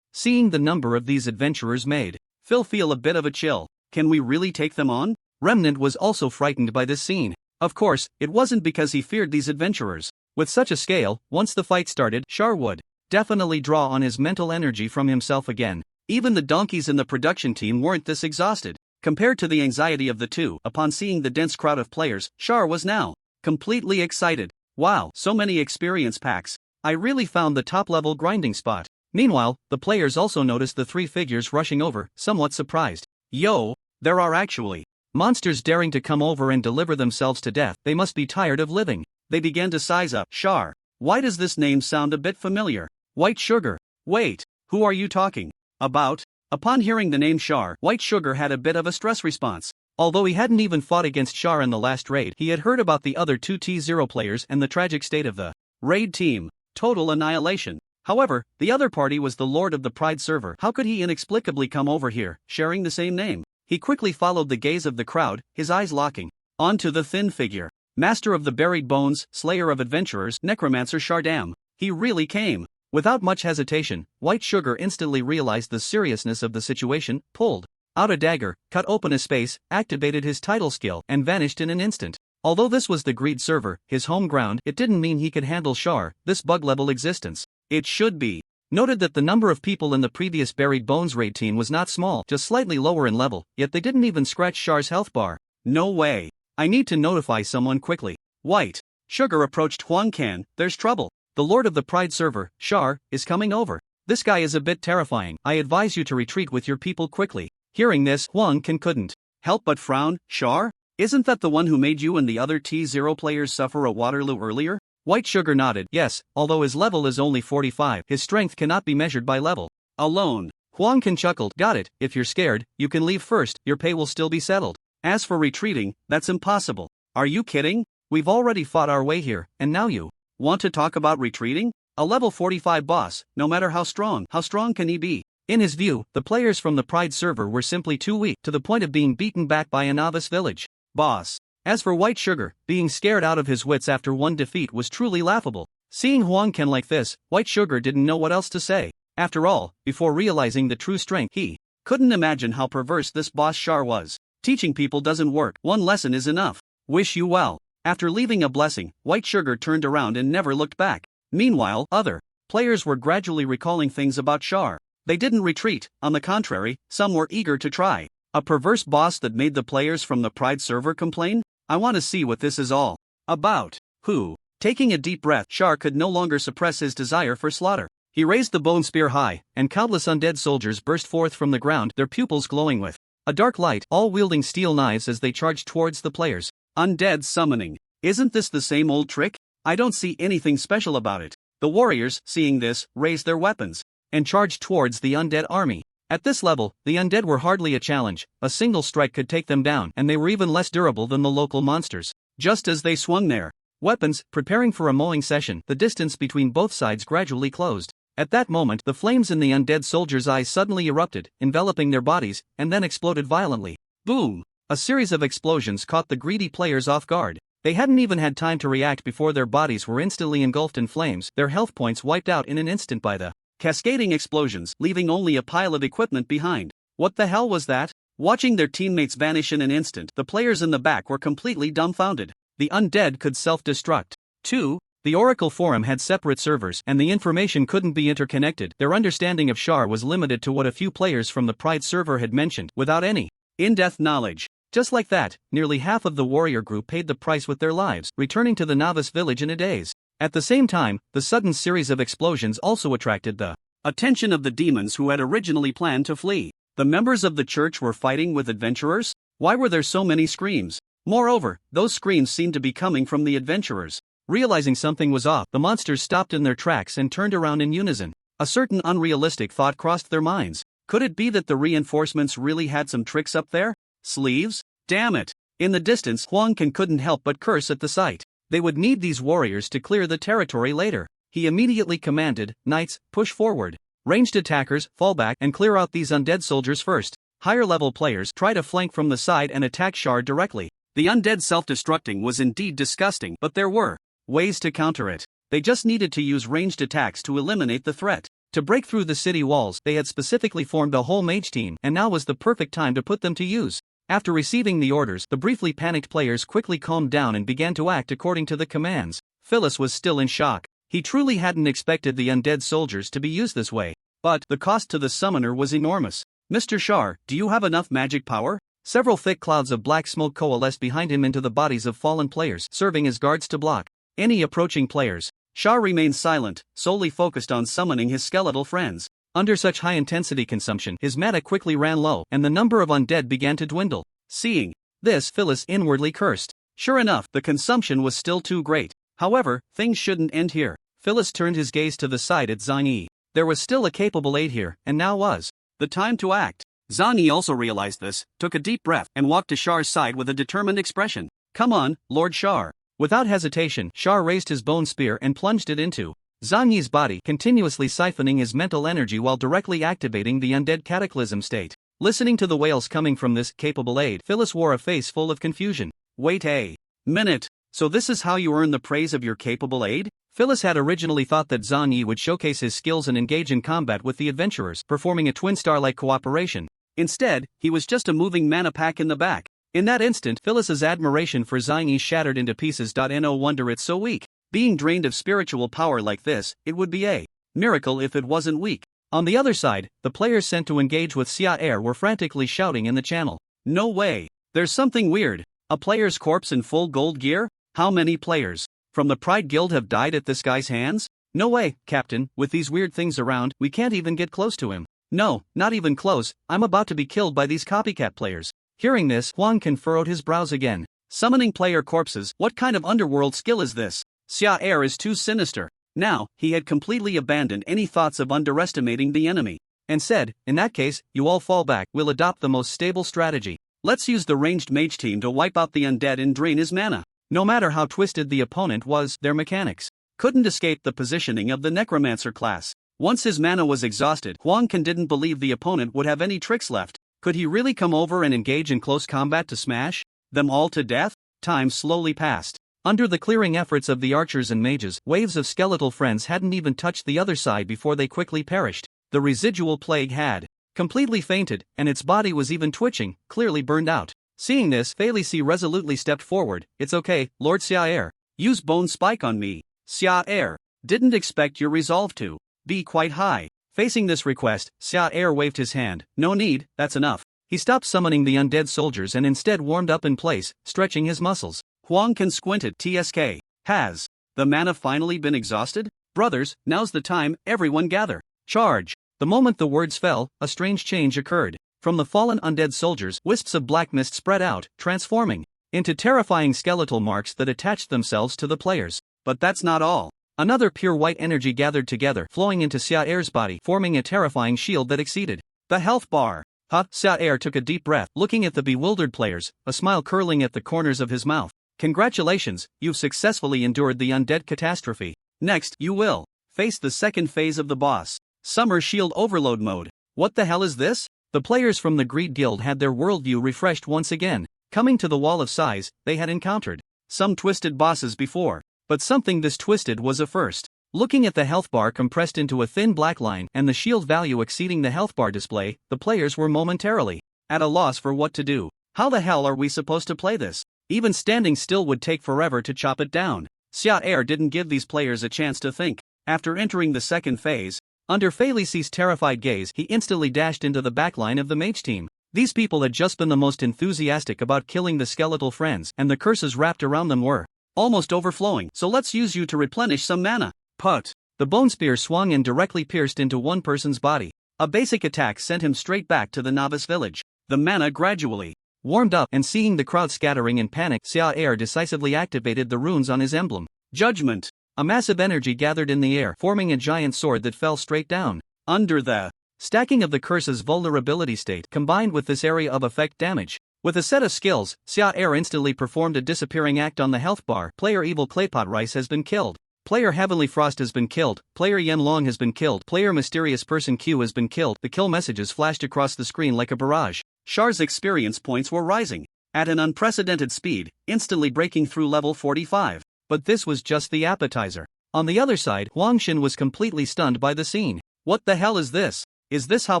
Seeing the number of these adventurers made Phil feel a bit of a chill. Can we really take them on? Remnant was also frightened by this scene. Of course, it wasn't because he feared these adventurers. With such a scale, once the fight started, Char would definitely draw on his mental energy from himself again. Even the donkeys in the production team weren't this exhausted. Compared to the anxiety of the two, upon seeing the dense crowd of players, Char was now completely excited. Wow, so many experience packs. I really found the top-level grinding spot. Meanwhile, the players also noticed the three figures rushing over, somewhat surprised. Yo, there are actually monsters daring to come over and deliver themselves to death. They must be tired of living. They began to size up. Char, why does this name sound a bit familiar? White Sugar. Wait, who are you talking about? Upon hearing the name Char, White Sugar had a bit of a stress response. Although he hadn't even fought against Char in the last raid, he had heard about the other two T0 players and the tragic state of the raid team. Total annihilation. However, the other party was the Lord of the Pride server. How could he inexplicably come over here, sharing the same name? He quickly followed the gaze of the crowd, his eyes locking onto the thin figure. Master of the Buried Bones, Slayer of Adventurers, Necromancer Shardam. He really came. Without much hesitation, White Sugar instantly realized the seriousness of the situation, pulled out a dagger, cut open a space, activated his title skill, and vanished in an instant. Although this was the Greed server, his home ground, it didn't mean he could handle Char, this bug-level existence. It should be noted that the number of people in the previous Buried Bones raid team was not small, just slightly lower in level, yet they didn't even scratch Char's health bar. No way. I need to notify someone quickly. White Sugar approached Huang Can. There's trouble. The Lord of the Pride server, Char, is coming over. This guy is a bit terrifying. I advise you to retreat with your people quickly. Hearing this, Huang Can couldn't help but frown. Char? Isn't that the one who made you and the other T0 players suffer a Waterloo earlier? White Sugar nodded. Yes, although his level is only 45, his strength cannot be measured by level alone. Huang Can chuckled. Got it, if you're scared, you can leave first, your pay will still be settled. As for retreating, that's impossible. Are you kidding? We've already fought our way here, and now you want to talk about retreating? A level 45 boss, no matter how strong can he be? In his view, the players from the Pride server were simply too weak, to the point of being beaten back by a novice village boss. As for White Sugar, being scared out of his wits after one defeat was truly laughable. Seeing Huang Can like this, White Sugar didn't know what else to say. After all, before realizing the true strength, he couldn't imagine how perverse this boss Char was. Teaching people doesn't work, one lesson is enough. Wish you well. After leaving a blessing, White Sugar turned around and never looked back. Meanwhile, other players were gradually recalling things about Char. They didn't retreat, on the contrary, some were eager to try. A perverse boss that made the players from the Pride server complain? I want to see what this is all about. Who? Taking a deep breath, Char could no longer suppress his desire for slaughter. He raised the bone spear high, and countless undead soldiers burst forth from the ground, their pupils glowing with a dark light, all wielding steel knives as they charged towards the players. Undead summoning. Isn't this the same old trick? I don't see anything special about it. The warriors, seeing this, raised their weapons and charged towards the undead army. At this level, the undead were hardly a challenge. A single strike could take them down, and they were even less durable than the local monsters. Just as they swung their weapons, preparing for a mowing session, the distance between both sides gradually closed. At that moment, the flames in the undead soldiers' eyes suddenly erupted, enveloping their bodies, and then exploded violently. Boom! A series of explosions caught the greedy players off guard. They hadn't even had time to react before their bodies were instantly engulfed in flames, their health points wiped out in an instant by the cascading explosions, leaving only a pile of equipment behind. What the hell was that? Watching their teammates vanish in an instant, the players in the back were completely dumbfounded. The undead could self-destruct. 2. The Oracle Forum had separate servers, and the information couldn't be interconnected. Their understanding of Char was limited to what a few players from the Pride server had mentioned, without any in-depth knowledge. Just like that, nearly half of the warrior group paid the price with their lives, returning to the novice village in a daze. At the same time, the sudden series of explosions also attracted the attention of the demons who had originally planned to flee. The members of the church were fighting with adventurers? Why were there so many screams? Moreover, those screams seemed to be coming from the adventurers. Realizing something was off, the monsters stopped in their tracks and turned around in unison. A certain unrealistic thought crossed their minds. Could it be that the reinforcements really had some tricks up their sleeves? Damn it! In the distance, Huang Can couldn't help but curse at the sight. They would need these warriors to clear the territory later. He immediately commanded, "Knights, push forward. Ranged attackers, fall back and clear out these undead soldiers first. Higher-level players try to flank from the side and attack Shar directly." The undead self-destructing was indeed disgusting, but there were ways to counter it. They just needed to use ranged attacks to eliminate the threat. To break through the city walls, they had specifically formed a whole mage team, and now was the perfect time to put them to use. After receiving the orders, the briefly panicked players quickly calmed down and began to act according to the commands. Phyllis was still in shock. He truly hadn't expected the undead soldiers to be used this way. But the cost to the summoner was enormous. "Mr. Shar, do you have enough magic power?" Several thick clouds of black smoke coalesced behind him into the bodies of fallen players, serving as guards to block any approaching players. Shar remained silent, solely focused on summoning his skeletal friends. Under such high-intensity consumption, his mana quickly ran low, and the number of undead began to dwindle. Seeing this, Phyllis inwardly cursed. Sure enough, the consumption was still too great. However, things shouldn't end here. Phyllis turned his gaze to the side at Zhang Yi. There was still a capable aide here, and now was the time to act. Zhang Yi also realized this, took a deep breath, and walked to Shar's side with a determined expression. "Come on, Lord Shar." Without hesitation, Shar raised his bone spear and plunged it into Zhang Yi's body, continuously siphoning his mental energy while directly activating the undead cataclysm state. Listening to the wails coming from this capable aide, Phyllis wore a face full of confusion. "Wait a minute, so this is how you earn the praise of your capable aide?" Phyllis had originally thought that Zhang Yi would showcase his skills and engage in combat with the adventurers, performing a twin star-like cooperation. Instead, he was just a moving mana pack in the back. In that instant, Phyllis's admiration for Zhang Yi shattered into pieces. No wonder it's so weak. Being drained of spiritual power like this, it would be a miracle if it wasn't weak. On the other side, the players sent to engage with Xia Er were frantically shouting in the channel. "No way! There's something weird. A player's corpse in full gold gear? How many players from the Pride Guild have died at this guy's hands? No way, Captain, with these weird things around, we can't even get close to him. No, not even close, I'm about to be killed by these copycat players." Hearing this, Huang Can furrowed his brows again. Summoning player corpses, what kind of underworld skill is this? Xia Er is too sinister. Now, he had completely abandoned any thoughts of underestimating the enemy, and said, "In that case, you all fall back, we'll adopt the most stable strategy. Let's use the ranged mage team to wipe out the undead and drain his mana." No matter how twisted the opponent was, their mechanics couldn't escape the positioning of the necromancer class. Once his mana was exhausted, Huang Can didn't believe the opponent would have any tricks left. Could he really come over and engage in close combat to smash them all to death? Time slowly passed. Under the clearing efforts of the archers and mages, waves of skeletal friends hadn't even touched the other side before they quickly perished. The residual plague had completely fainted, and its body was even twitching, clearly burned out. Seeing this, Leysan resolutely stepped forward. "It's okay, Lord Xia Er. Use Bone Spike on me." Xia Er didn't expect your resolve to be quite high. Facing this request, Xia Er waved his hand. "No need, that's enough." He stopped summoning the undead soldiers and instead warmed up in place, stretching his muscles. Huang Can squinted. "TSK. Has the mana finally been exhausted? Brothers, now's the time, everyone gather. Charge." The moment the words fell, a strange change occurred. From the fallen undead soldiers, wisps of black mist spread out, transforming into terrifying skeletal marks that attached themselves to the players. But that's not all. Another pure white energy gathered together, flowing into Xia Er's body, forming a terrifying shield that exceeded the health bar. Huh? Xia Er took a deep breath, looking at the bewildered players, a smile curling at the corners of his mouth. "Congratulations, you've successfully endured the undead catastrophe. Next, you will face the second phase of the boss. Summer Shield Overload Mode." What the hell is this? The players from the Greed Guild had their worldview refreshed once again. Coming to the Wall of Size, they had encountered some twisted bosses before, but something this twisted was a first. Looking at the health bar compressed into a thin black line and the shield value exceeding the health bar display, the players were momentarily at a loss for what to do. How the hell are we supposed to play this? Even standing still would take forever to chop it down. Xia Er didn't give these players a chance to think. After entering the second phase, under Leysan's terrified gaze, he instantly dashed into the backline of the mage team. These people had just been the most enthusiastic about killing the skeletal friends, and the curses wrapped around them were almost overflowing. "So let's use you to replenish some mana." Put. The bone spear swung and directly pierced into one person's body. A basic attack sent him straight back to the novice village. The mana gradually warmed up, and seeing the crowd scattering in panic, Xia Er decisively activated the runes on his emblem. Judgment. A massive energy gathered in the air, forming a giant sword that fell straight down. Under the Stacking of the curse's vulnerability state combined with this area of effect damage. With a set of skills, Xia Air instantly performed a disappearing act on the health bar. Player Evil Claypot Rice has been killed. Player Heavenly Frost has been killed. Player Yen Long has been killed. Player Mysterious Person Q has been killed. The kill messages flashed across the screen like a barrage. Char's experience points were rising at an unprecedented speed, instantly breaking through level 45. But this was just the appetizer. On the other side, Huangshin was completely stunned by the scene. What the hell is this? Is this how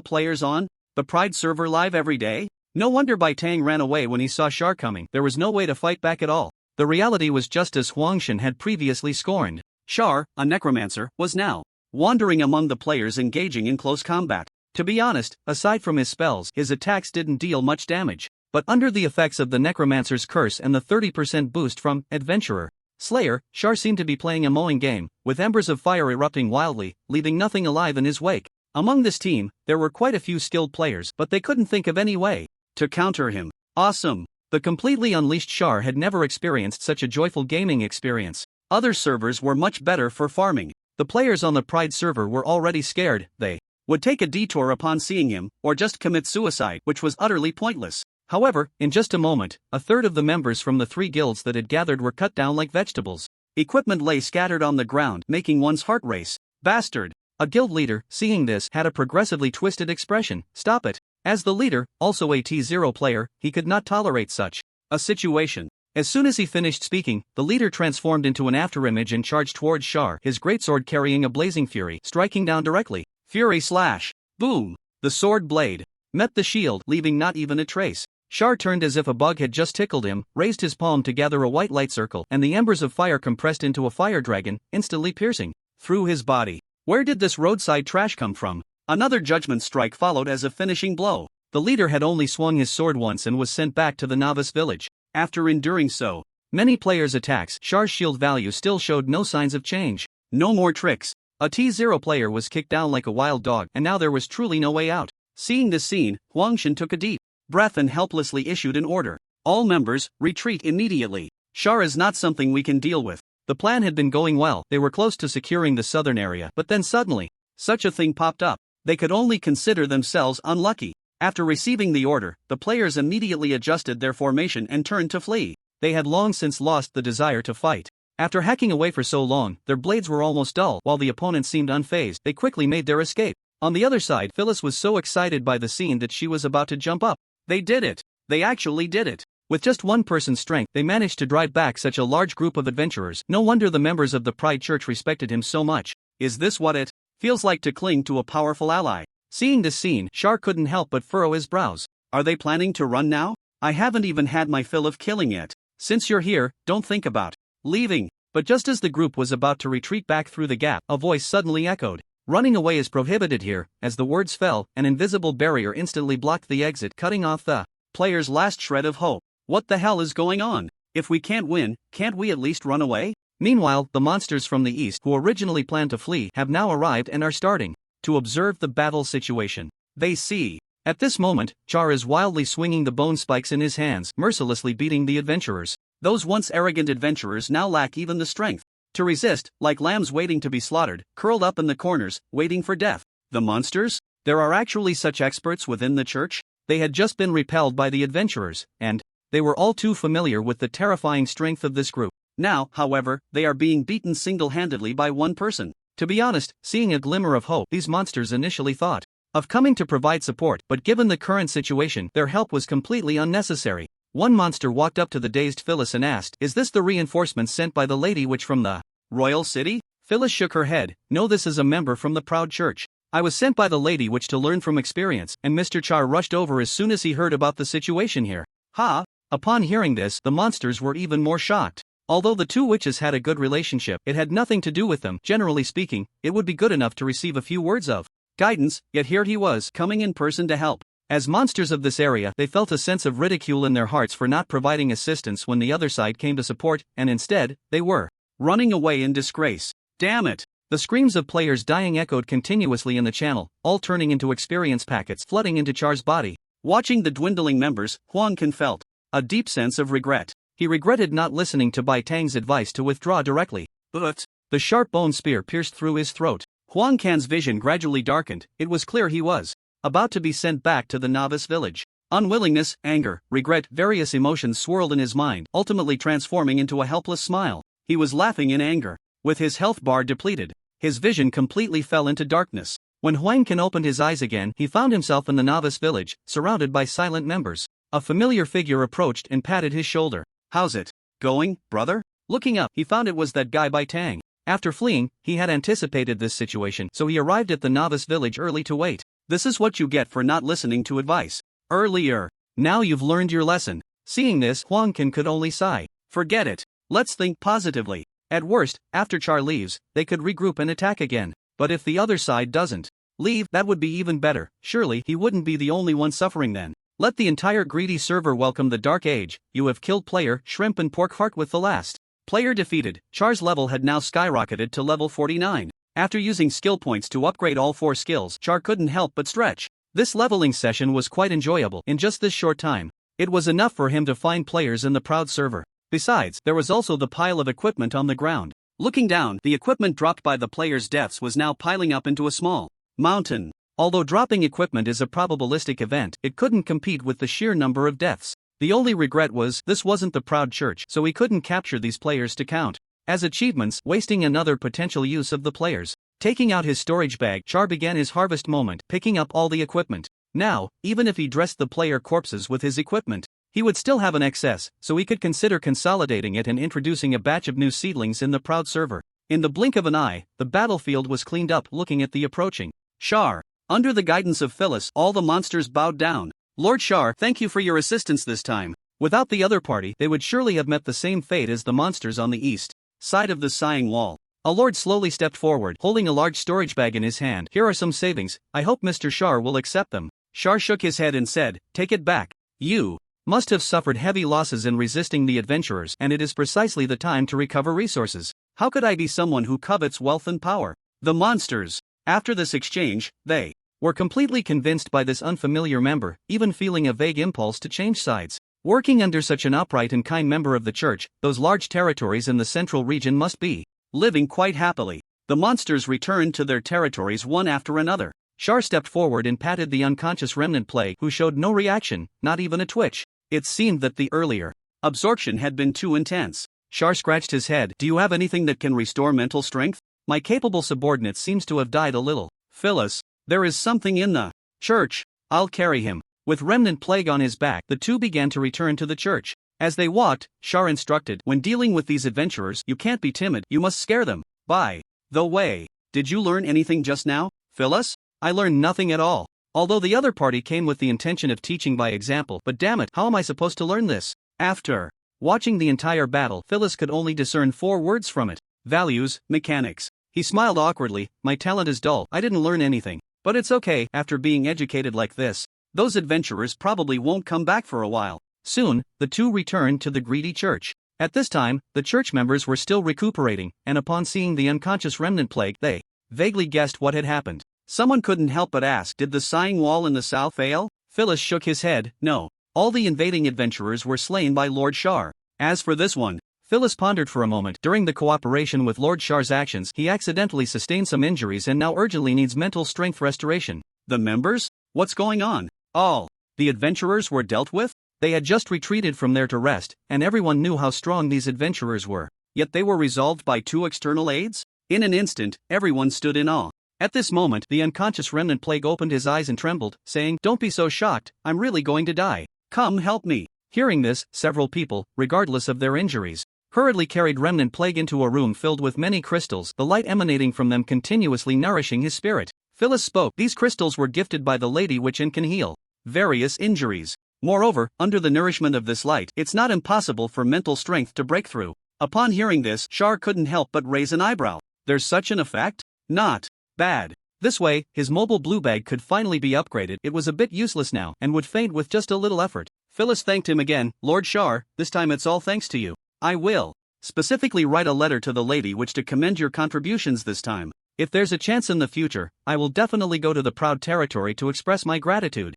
players on the Pride server live every day? No wonder Bai Tang ran away when he saw Char coming. There was no way to fight back at all. The reality was just as Huangshin had previously scorned. Char, a necromancer, was now wandering among the players engaging in close combat. To be honest, aside from his spells, his attacks didn't deal much damage. But under the effects of the necromancer's curse and the 30% boost from Adventurer Slayer, Char seemed to be playing a mowing game, with embers of fire erupting wildly, leaving nothing alive in his wake. Among this team, there were quite a few skilled players, but they couldn't think of any way to counter him. Awesome! The completely unleashed Char had never experienced such a joyful gaming experience. Other servers were much better for farming. The players on the Pride server were already scared. They would take a detour upon seeing him, or just commit suicide, which was utterly pointless. However, in just a moment, a third of the members from the 3 guilds that had gathered were cut down like vegetables. Equipment lay scattered on the ground, making one's heart race. Bastard! A guild leader, seeing this, had a progressively twisted expression. Stop it. As the leader, also a T0 player, he could not tolerate such a situation. As soon as he finished speaking, the leader transformed into an afterimage and charged towards Char, his greatsword carrying a blazing fury, striking down directly. Fury slash! Boom! The sword blade met the shield, leaving not even a trace. Char turned as if a bug had just tickled him, raised his palm to gather a white light circle, and the embers of fire compressed into a fire dragon, instantly piercing through his body. Where did this roadside trash come from? Another judgment strike followed as a finishing blow. The leader had only swung his sword once and was sent back to the novice village. After enduring so many players' attacks, Char's shield value still showed no signs of change. No more tricks. A T0 player was kicked down like a wild dog, and now there was truly no way out. Seeing this scene, Huangshin took a deep breath and helplessly issued an order. All members, retreat immediately. Char is not something we can deal with. The plan had been going well, they were close to securing the southern area, but then suddenly, such a thing popped up. They could only consider themselves unlucky. After receiving the order, the players immediately adjusted their formation and turned to flee. They had long since lost the desire to fight. After hacking away for so long, their blades were almost dull, while the opponents seemed unfazed. They quickly made their escape. On the other side, Phyllis was so excited by the scene that she was about to jump up. They did it! They actually did it! With just one person's strength, they managed to drive back such a large group of adventurers. No wonder the members of the Pride Church respected him so much. Is this what it feels like to cling to a powerful ally? Seeing this scene, Char couldn't help but furrow his brows. Are they planning to run now? I haven't even had my fill of killing yet. Since you're here, don't think about leaving. But just as the group was about to retreat back through the gap, a voice suddenly echoed. Running away is prohibited here. As the words fell, an invisible barrier instantly blocked the exit, cutting off the player's last shred of hope. What the hell is going on? If we can't win, can't we at least run away? Meanwhile, the monsters from the east, who originally planned to flee, have now arrived and are starting to observe the battle situation. They see. At this moment, Char is wildly swinging the bone spikes in his hands, mercilessly beating the adventurers. Those once arrogant adventurers now lack even the strength to resist, like lambs waiting to be slaughtered, curled up in the corners, waiting for death. The monsters? There are actually such experts within the church? They had just been repelled by the adventurers, and they were all too familiar with the terrifying strength of this group. Now, however, they are being beaten single-handedly by one person. To be honest, seeing a glimmer of hope, these monsters initially thought of coming to provide support, but given the current situation, their help was completely unnecessary. One monster walked up to the dazed Phyllis and asked, "Is this the reinforcements sent by the Lady Witch from the Royal City?" Phyllis shook her head. "No, this is a member from the Proud Church. I was sent by the Lady Witch to learn from experience," and Mr. Char rushed over as soon as he heard about the situation here. Ha! Upon hearing this, the monsters were even more shocked. Although the two witches had a good relationship, it had nothing to do with them. Generally speaking, it would be good enough to receive a few words of guidance, yet here he was, coming in person to help. As monsters of this area, they felt a sense of ridicule in their hearts for not providing assistance when the other side came to support, and instead, they were running away in disgrace. Damn it! The screams of players dying echoed continuously in the channel, all turning into experience packets flooding into Char's body. Watching the dwindling members, Huangqin felt a deep sense of regret. He regretted not listening to Bai Tang's advice to withdraw directly. But the sharp bone spear pierced through his throat. Huang Can's vision gradually darkened. It was clear he was about to be sent back to the novice village. Unwillingness, anger, regret, various emotions swirled in his mind, ultimately transforming into a helpless smile. He was laughing in anger. With his health bar depleted, his vision completely fell into darkness. When Huang Can opened his eyes again, he found himself in the novice village, surrounded by silent members. A familiar figure approached and patted his shoulder. "How's it going, brother?" Looking up, he found it was that guy Bai Tang. After fleeing, he had anticipated this situation, so he arrived at the novice village early to wait. "This is what you get for not listening to advice earlier. Now you've learned your lesson." Seeing this, Huang Can could only sigh. "Forget it. Let's think positively. At worst, after Char leaves, they could regroup and attack again. But if the other side doesn't leave, that would be even better. Surely he wouldn't be the only one suffering then. Let the entire greedy server welcome the Dark Age. You have killed player, shrimp and pork heart with the last player defeated." Char's level had now skyrocketed to level 49. After using skill points to upgrade all 4 skills, Char couldn't help but stretch. This leveling session was quite enjoyable. In just this short time, it was enough for him to find players in the proud server. Besides, there was also the pile of equipment on the ground. Looking down, the equipment dropped by the players' deaths was now piling up into a small mountain. Although dropping equipment is a probabilistic event, it couldn't compete with the sheer number of deaths. The only regret was, this wasn't the Proud Church, so he couldn't capture these players to count as achievements, wasting another potential use of the players. Taking out his storage bag, Char began his harvest moment, picking up all the equipment. Now, even if he dressed the player corpses with his equipment, he would still have an excess, so he could consider consolidating it and introducing a batch of new seedlings in the Proud server. In the blink of an eye, the battlefield was cleaned up. Looking at the approaching Char, under the guidance of Phyllis, all the monsters bowed down. "Lord Char, thank you for your assistance this time. Without the other party, they would surely have met the same fate as the monsters on the east side of the sighing wall." A lord slowly stepped forward, holding a large storage bag in his hand. "Here are some savings. I hope Mr. Char will accept them." Char shook his head and said, "Take it back. You must have suffered heavy losses in resisting the adventurers, and it is precisely the time to recover resources. How could I be someone who covets wealth and power?" The monsters, after this exchange, they were completely convinced by this unfamiliar member, even feeling a vague impulse to change sides. Working under such an upright and kind member of the church, those large territories in the central region must be living quite happily. The monsters returned to their territories one after another. Char stepped forward and patted the unconscious remnant plague, who showed no reaction, not even a twitch. It seemed that the earlier absorption had been too intense. Char scratched his head. "Do you have anything that can restore mental strength? My capable subordinate seems to have died a little." "Phyllis, there is something in the church. I'll carry him." With remnant plague on his back, the two began to return to the church. As they walked, Char instructed, "When dealing with these adventurers, you can't be timid, you must scare them. By the way, did you learn anything just now, Phyllis?" "I learned nothing at all. Although the other party came with the intention of teaching by example, but damn it, how am I supposed to learn this?" After watching the entire battle, Phyllis could only discern 4 words from it: values, mechanics. He smiled awkwardly. "My talent is dull, I didn't learn anything. But it's okay, after being educated like this, those adventurers probably won't come back for a while." Soon, the two returned to the greedy church. At this time, the church members were still recuperating, and upon seeing the unconscious remnant plague, they vaguely guessed what had happened. Someone couldn't help but ask, "Did the sighing wall in the south fail?" Phyllis shook his head. "No. All the invading adventurers were slain by Lord Char. As for this one," Phyllis pondered for a moment. "During the cooperation with Lord Char's actions, he accidentally sustained some injuries and now urgently needs mental strength restoration." "The members? What's going on? All the adventurers were dealt with?" They had just retreated from there to rest, and everyone knew how strong these adventurers were. Yet they were resolved by 2 external aids? In an instant, everyone stood in awe. At this moment, the unconscious remnant plague opened his eyes and trembled, saying, "Don't be so shocked, I'm really going to die. Come help me." Hearing this, several people, regardless of their injuries, hurriedly carried remnant plague into a room filled with many crystals, the light emanating from them continuously nourishing his spirit. Phyllis spoke. "These crystals were gifted by the Lady Witch and can heal various injuries. Moreover, under the nourishment of this light, it's not impossible for mental strength to break through." Upon hearing this, Char couldn't help but raise an eyebrow. "There's such an effect? Not bad." This way, his mobile blue bag could finally be upgraded. It was a bit useless now, and would faint with just a little effort. Phyllis thanked him again. "Lord Char, this time it's all thanks to you. I will specifically write a letter to the Lady Witch to commend your contributions this time. If there's a chance in the future, I will definitely go to the Proud territory to express my gratitude."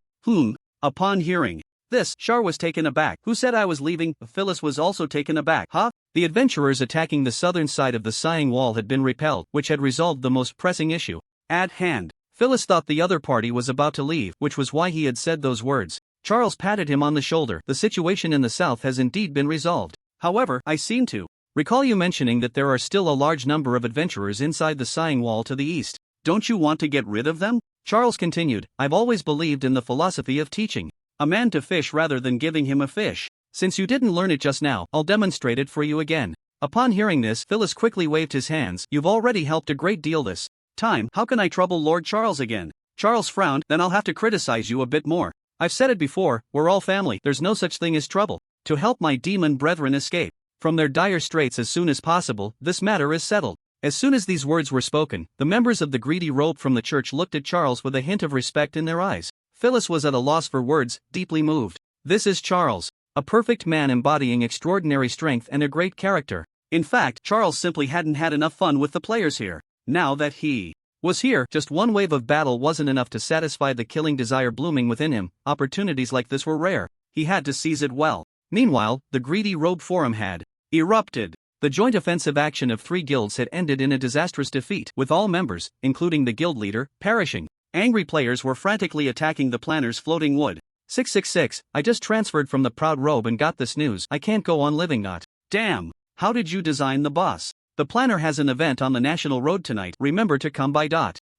Upon hearing this, Char was taken aback. "Who said I was leaving?" Phyllis was also taken aback. "Huh? The adventurers attacking the southern side of the Sighing Wall had been repelled, which had resolved the most pressing issue at hand. Phyllis thought the other party was about to leave, which was why he had said those words. Charles patted him on the shoulder. The situation in the south has indeed been resolved. However, I seem to recall you mentioning that there are still a large number of adventurers inside the Sighing Wall to the east. Don't you want to get rid of them? Charles continued, I've always believed in the philosophy of teaching a man to fish rather than giving him a fish. Since you didn't learn it just now, I'll demonstrate it for you again. Upon hearing this, Phyllis quickly waved his hands. You've already helped a great deal this time. How can I trouble Lord Charles again? Charles frowned. Then I'll have to criticize you a bit more. I've said it before, we're all family. There's no such thing as trouble. To help my demon brethren escape from their dire straits as soon as possible, this matter is settled. As soon as these words were spoken, the members of the greedy robe from the church looked at Charles with a hint of respect in their eyes. Phyllis was at a loss for words, deeply moved. This is Charles, a perfect man embodying extraordinary strength and a great character. In fact, Charles simply hadn't had enough fun with the players here. Now that he was here, just one wave of battle wasn't enough to satisfy the killing desire blooming within him. Opportunities like this were rare. He had to seize it well. Meanwhile, the greedy robe forum had erupted. The joint offensive action of 3 guilds had ended in a disastrous defeat, with all members, including the guild leader, perishing. Angry players were frantically attacking the planners' floating wood. 666, I just transferred from the Proud Robe and got this news. I can't go on living not. Damn. How did you design the boss? The planner has an event on the National Road tonight. Remember to come by.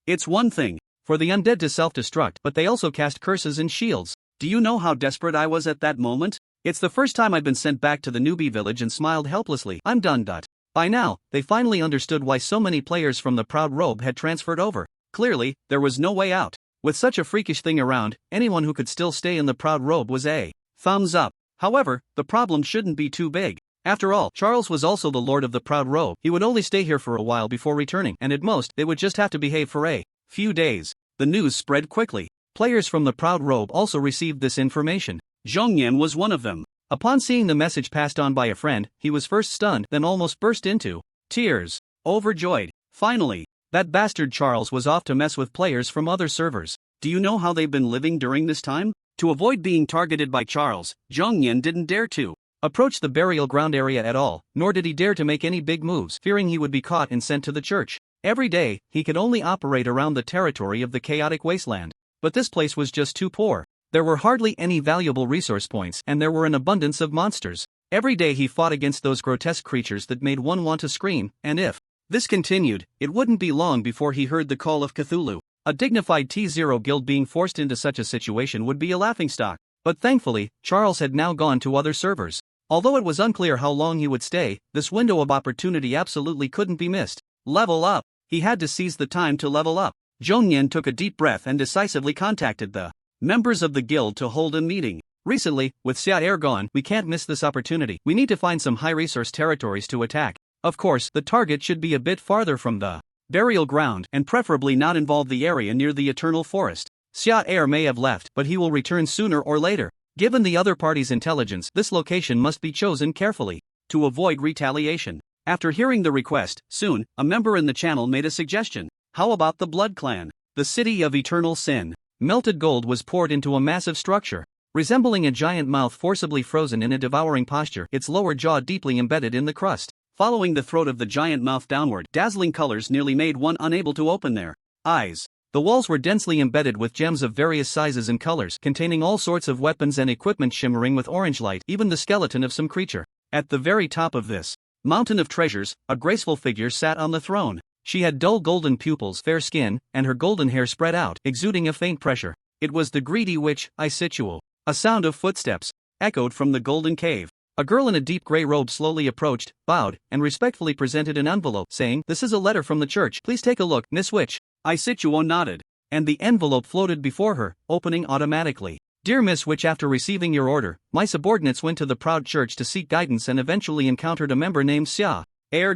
It's one thing for the undead to self-destruct, but they also cast curses and shields. Do you know how desperate I was at that moment? It's the first time I've been sent back to the newbie village and smiled helplessly. I'm done. By now, they finally understood why so many players from the Proud Robe had transferred over. Clearly, there was no way out. With such a freakish thing around, anyone who could still stay in the Proud Robe was a thumbs up. However, the problem shouldn't be too big. After all, Charles was also the Lord of the Proud Robe. He would only stay here for a while before returning, and at most, they would just have to behave for a few days. The news spread quickly. Players from the Proud Robe also received this information. Zhongyan was one of them. Upon seeing the message passed on by a friend, he was first stunned, then almost burst into tears. Overjoyed. Finally, that bastard Charles was off to mess with players from other servers. Do you know how they've been living during this time? To avoid being targeted by Charles, Zhongyan didn't dare to approach the burial ground area at all, nor did he dare to make any big moves, fearing he would be caught and sent to the church. Every day, he could only operate around the territory of the chaotic wasteland. But this place was just too poor. There were hardly any valuable resource points, and there were an abundance of monsters. Every day he fought against those grotesque creatures that made one want to scream, and if this continued, it wouldn't be long before he heard the call of Cthulhu. A dignified T0 guild being forced into such a situation would be a laughingstock. But thankfully, Charles had now gone to other servers. Although it was unclear how long he would stay, this window of opportunity absolutely couldn't be missed. Level up. He had to seize the time to level up. Zhongyan took a deep breath and decisively contacted the members of the guild to hold a meeting. Recently, with Xia Er gone, we can't miss this opportunity. We need to find some high-resource territories to attack. Of course, the target should be a bit farther from the burial ground, and preferably not involve the area near the Eternal Forest. Xia Er may have left, but he will return sooner or later. Given the other party's intelligence, this location must be chosen carefully to avoid retaliation. After hearing the request, soon, a member in the channel made a suggestion. How about the Blood Clan? The city of eternal sin. Melted gold was poured into a massive structure, resembling a giant mouth forcibly frozen in a devouring posture, its lower jaw deeply embedded in the crust. Following the throat of the giant mouth downward, dazzling colors nearly made one unable to open their eyes. The walls were densely embedded with gems of various sizes and colors, containing all sorts of weapons and equipment shimmering with orange light, even the skeleton of some creature. At the very top of this mountain of treasures, a graceful figure sat on the throne. She had dull golden pupils, fair skin, and her golden hair spread out, exuding a faint pressure. It was the greedy witch, Isituo. A sound of footsteps echoed from the golden cave. A girl in a deep gray robe slowly approached, bowed, and respectfully presented an envelope, saying, "This is a letter from the church. Please take a look, Miss Witch." Isituo nodded, and the envelope floated before her, opening automatically. "Dear Miss Witch, after receiving your order, my subordinates went to the Proud Church to seek guidance and eventually encountered a member named Xia Er.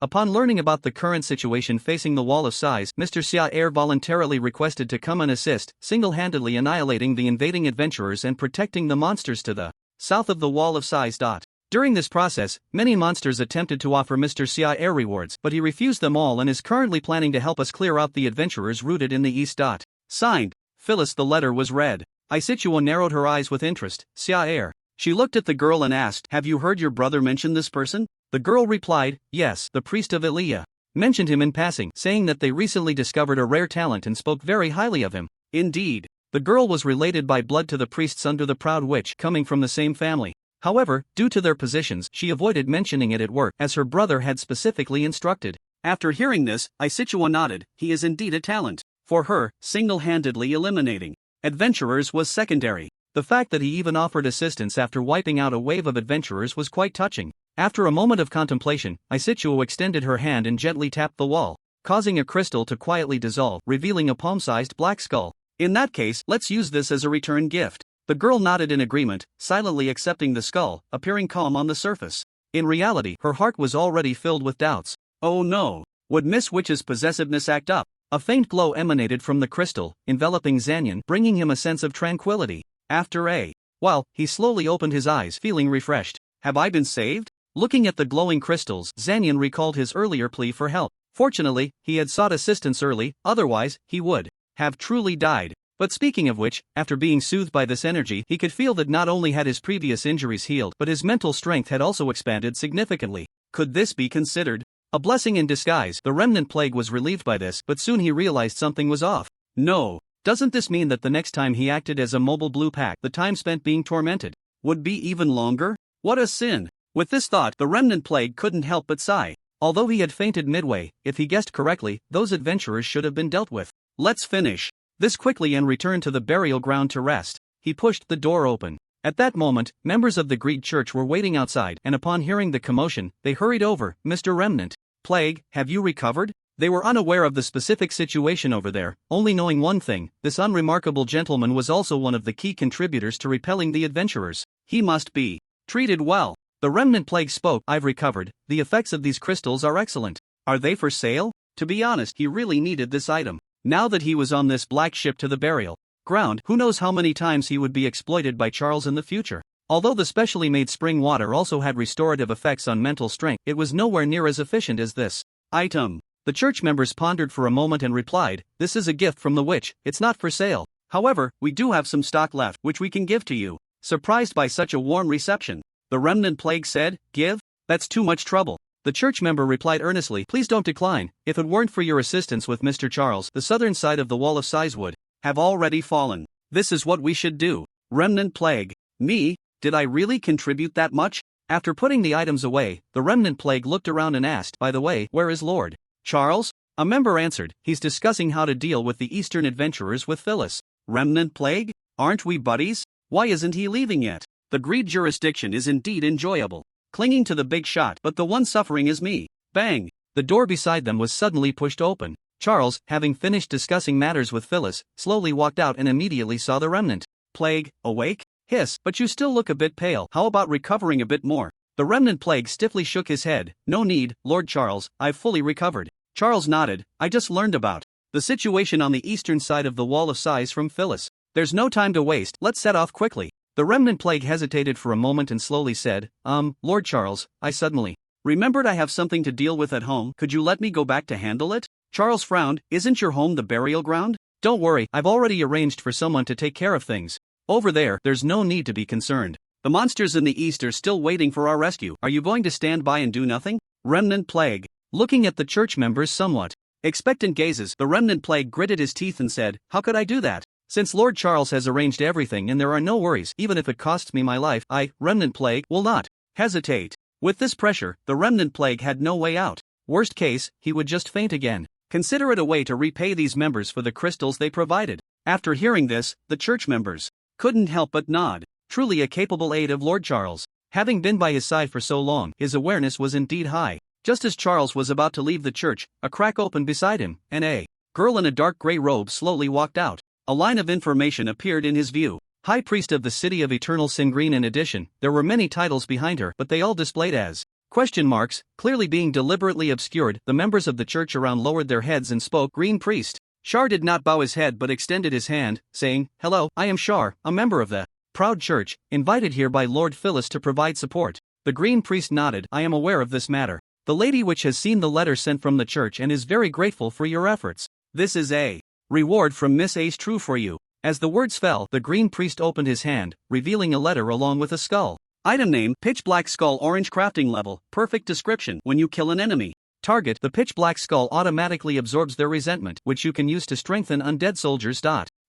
Upon learning about the current situation facing the Wall of Size, Mr. Xia Er voluntarily requested to come and assist, single-handedly annihilating the invading adventurers and protecting the monsters to the south of the Wall of Size. During this process, many monsters attempted to offer Mr. Xia Er rewards, but he refused them all and is currently planning to help us clear out the adventurers rooted in the east. Signed, Phyllis. The letter was read. Isituo narrowed her eyes with interest. Xia Er. She looked at the girl and asked, "Have you heard your brother mention this person?" The girl replied, yes. The priest of Ilya mentioned him in passing, saying that they recently discovered a rare talent and spoke very highly of him. Indeed, the girl was related by blood to the priests under the Proud Witch, coming from the same family. However, due to their positions, she avoided mentioning it at work, as her brother had specifically instructed. After hearing this, Isitsua nodded. He is indeed a talent. For her, single-handedly eliminating adventurers was secondary. The fact that he even offered assistance after wiping out a wave of adventurers was quite touching. After a moment of contemplation, Isitsua extended her hand and gently tapped the wall, causing a crystal to quietly dissolve, revealing a palm-sized black skull. In that case, let's use this as a return gift. The girl nodded in agreement, silently accepting the skull, appearing calm on the surface. In reality, her heart was already filled with doubts. Oh no! Would Miss Witch's possessiveness act up? A faint glow emanated from the crystal, enveloping Zanyan, bringing him a sense of tranquility. After a while, he slowly opened his eyes, feeling refreshed. Have I been saved? Looking at the glowing crystals, Zanyan recalled his earlier plea for help. Fortunately, he had sought assistance early, otherwise, he would have truly died. But speaking of which, after being soothed by this energy, he could feel that not only had his previous injuries healed, but his mental strength had also expanded significantly. Could this be considered a blessing in disguise? The remnant plague was relieved by this, but soon he realized something was off. No, doesn't this mean that the next time he acted as a mobile blue pack, the time spent being tormented would be even longer? What a sin! With this thought, the remnant plague couldn't help but sigh. Although he had fainted midway, if he guessed correctly, those adventurers should have been dealt with. Let's finish this quickly and return to the burial ground to rest. He pushed the door open. At that moment, members of the Greed Church were waiting outside, and upon hearing the commotion, they hurried over. Mr. Remnant Plague, have you recovered? They were unaware of the specific situation over there, only knowing one thing: this unremarkable gentleman was also one of the key contributors to repelling the adventurers. He must be treated well. The Remnant Plague spoke. I've recovered. The effects of these crystals are excellent. Are they for sale? To be honest, he really needed this item. Now that he was on this black ship to the burial ground, who knows how many times he would be exploited by Charles in the future. Although the specially made spring water also had restorative effects on mental strength, it was nowhere near as efficient as this item. The church members pondered for a moment and replied, this is a gift from the witch, it's not for sale. However, we do have some stock left, which we can give to you. Surprised by such a warm reception, the Remnant Plague said, give? That's too much trouble. The church member replied earnestly, please don't decline. If it weren't for your assistance with Mr. Charles, the southern side of the Wall of Sighs would have already fallen. This is what we should do. Remnant Plague. Me? Did I really contribute that much? After putting the items away, the Remnant Plague looked around and asked, by the way, where is Lord Charles? A member answered, he's discussing how to deal with the Eastern adventurers with Phyllis. Remnant Plague? Aren't we buddies? Why isn't he leaving yet? The Greed jurisdiction is indeed enjoyable. Clinging to the big shot, but the one suffering is me. Bang! The door beside them was suddenly pushed open. Charles, having finished discussing matters with Phyllis, slowly walked out and immediately saw the Remnant Plague awake. Hiss, but you still look a bit pale. How about recovering a bit more? The Remnant Plague stiffly shook his head. No need, Lord Charles, I've fully recovered. Charles nodded. I just learned about the situation on the eastern side of the Wall of Sighs from Phyllis. There's no time to waste, let's set off quickly. The Remnant Plague hesitated for a moment and slowly said, Lord Charles, I suddenly remembered I have something to deal with at home. Could you let me go back to handle it? Charles frowned. Isn't your home the burial ground? Don't worry, I've already arranged for someone to take care of things. Over there's no need to be concerned. The monsters in the east are still waiting for our rescue. Are you going to stand by and do nothing? Remnant Plague. Looking at the church members somewhat expectant gazes, the Remnant Plague gritted his teeth and said, how could I do that? Since Lord Charles has arranged everything and there are no worries, even if it costs me my life, I, Remnant Plague, will not hesitate. With this pressure, the Remnant Plague had no way out. Worst case, he would just faint again. Consider it a way to repay these members for the crystals they provided. After hearing this, the church members couldn't help but nod. Truly a capable aide of Lord Charles. Having been by his side for so long, his awareness was indeed high. Just as Charles was about to leave the church, a crack opened beside him, and a girl in a dark gray robe slowly walked out. A line of information appeared in his view. High Priest of the City of Eternal Singreen. In addition, there were many titles behind her, but they all displayed as question marks, clearly being deliberately obscured. The members of the church around lowered their heads and spoke. Green Priest. Shar did not bow his head but extended his hand, saying, hello, I am Shar, a member of the Proud Church, invited here by Lord Phyllis to provide support. The Green Priest nodded. I am aware of this matter. The Lady Witch has seen the letter sent from the church and is very grateful for your efforts. This is a reward from Miss Ace True for you. As the words fell, the Green Priest opened his hand, revealing a letter along with a skull. Item name, Pitch Black Skull Orange Crafting Level, Perfect Description. When you kill an enemy target, the Pitch Black Skull automatically absorbs their resentment, which you can use to strengthen undead soldiers.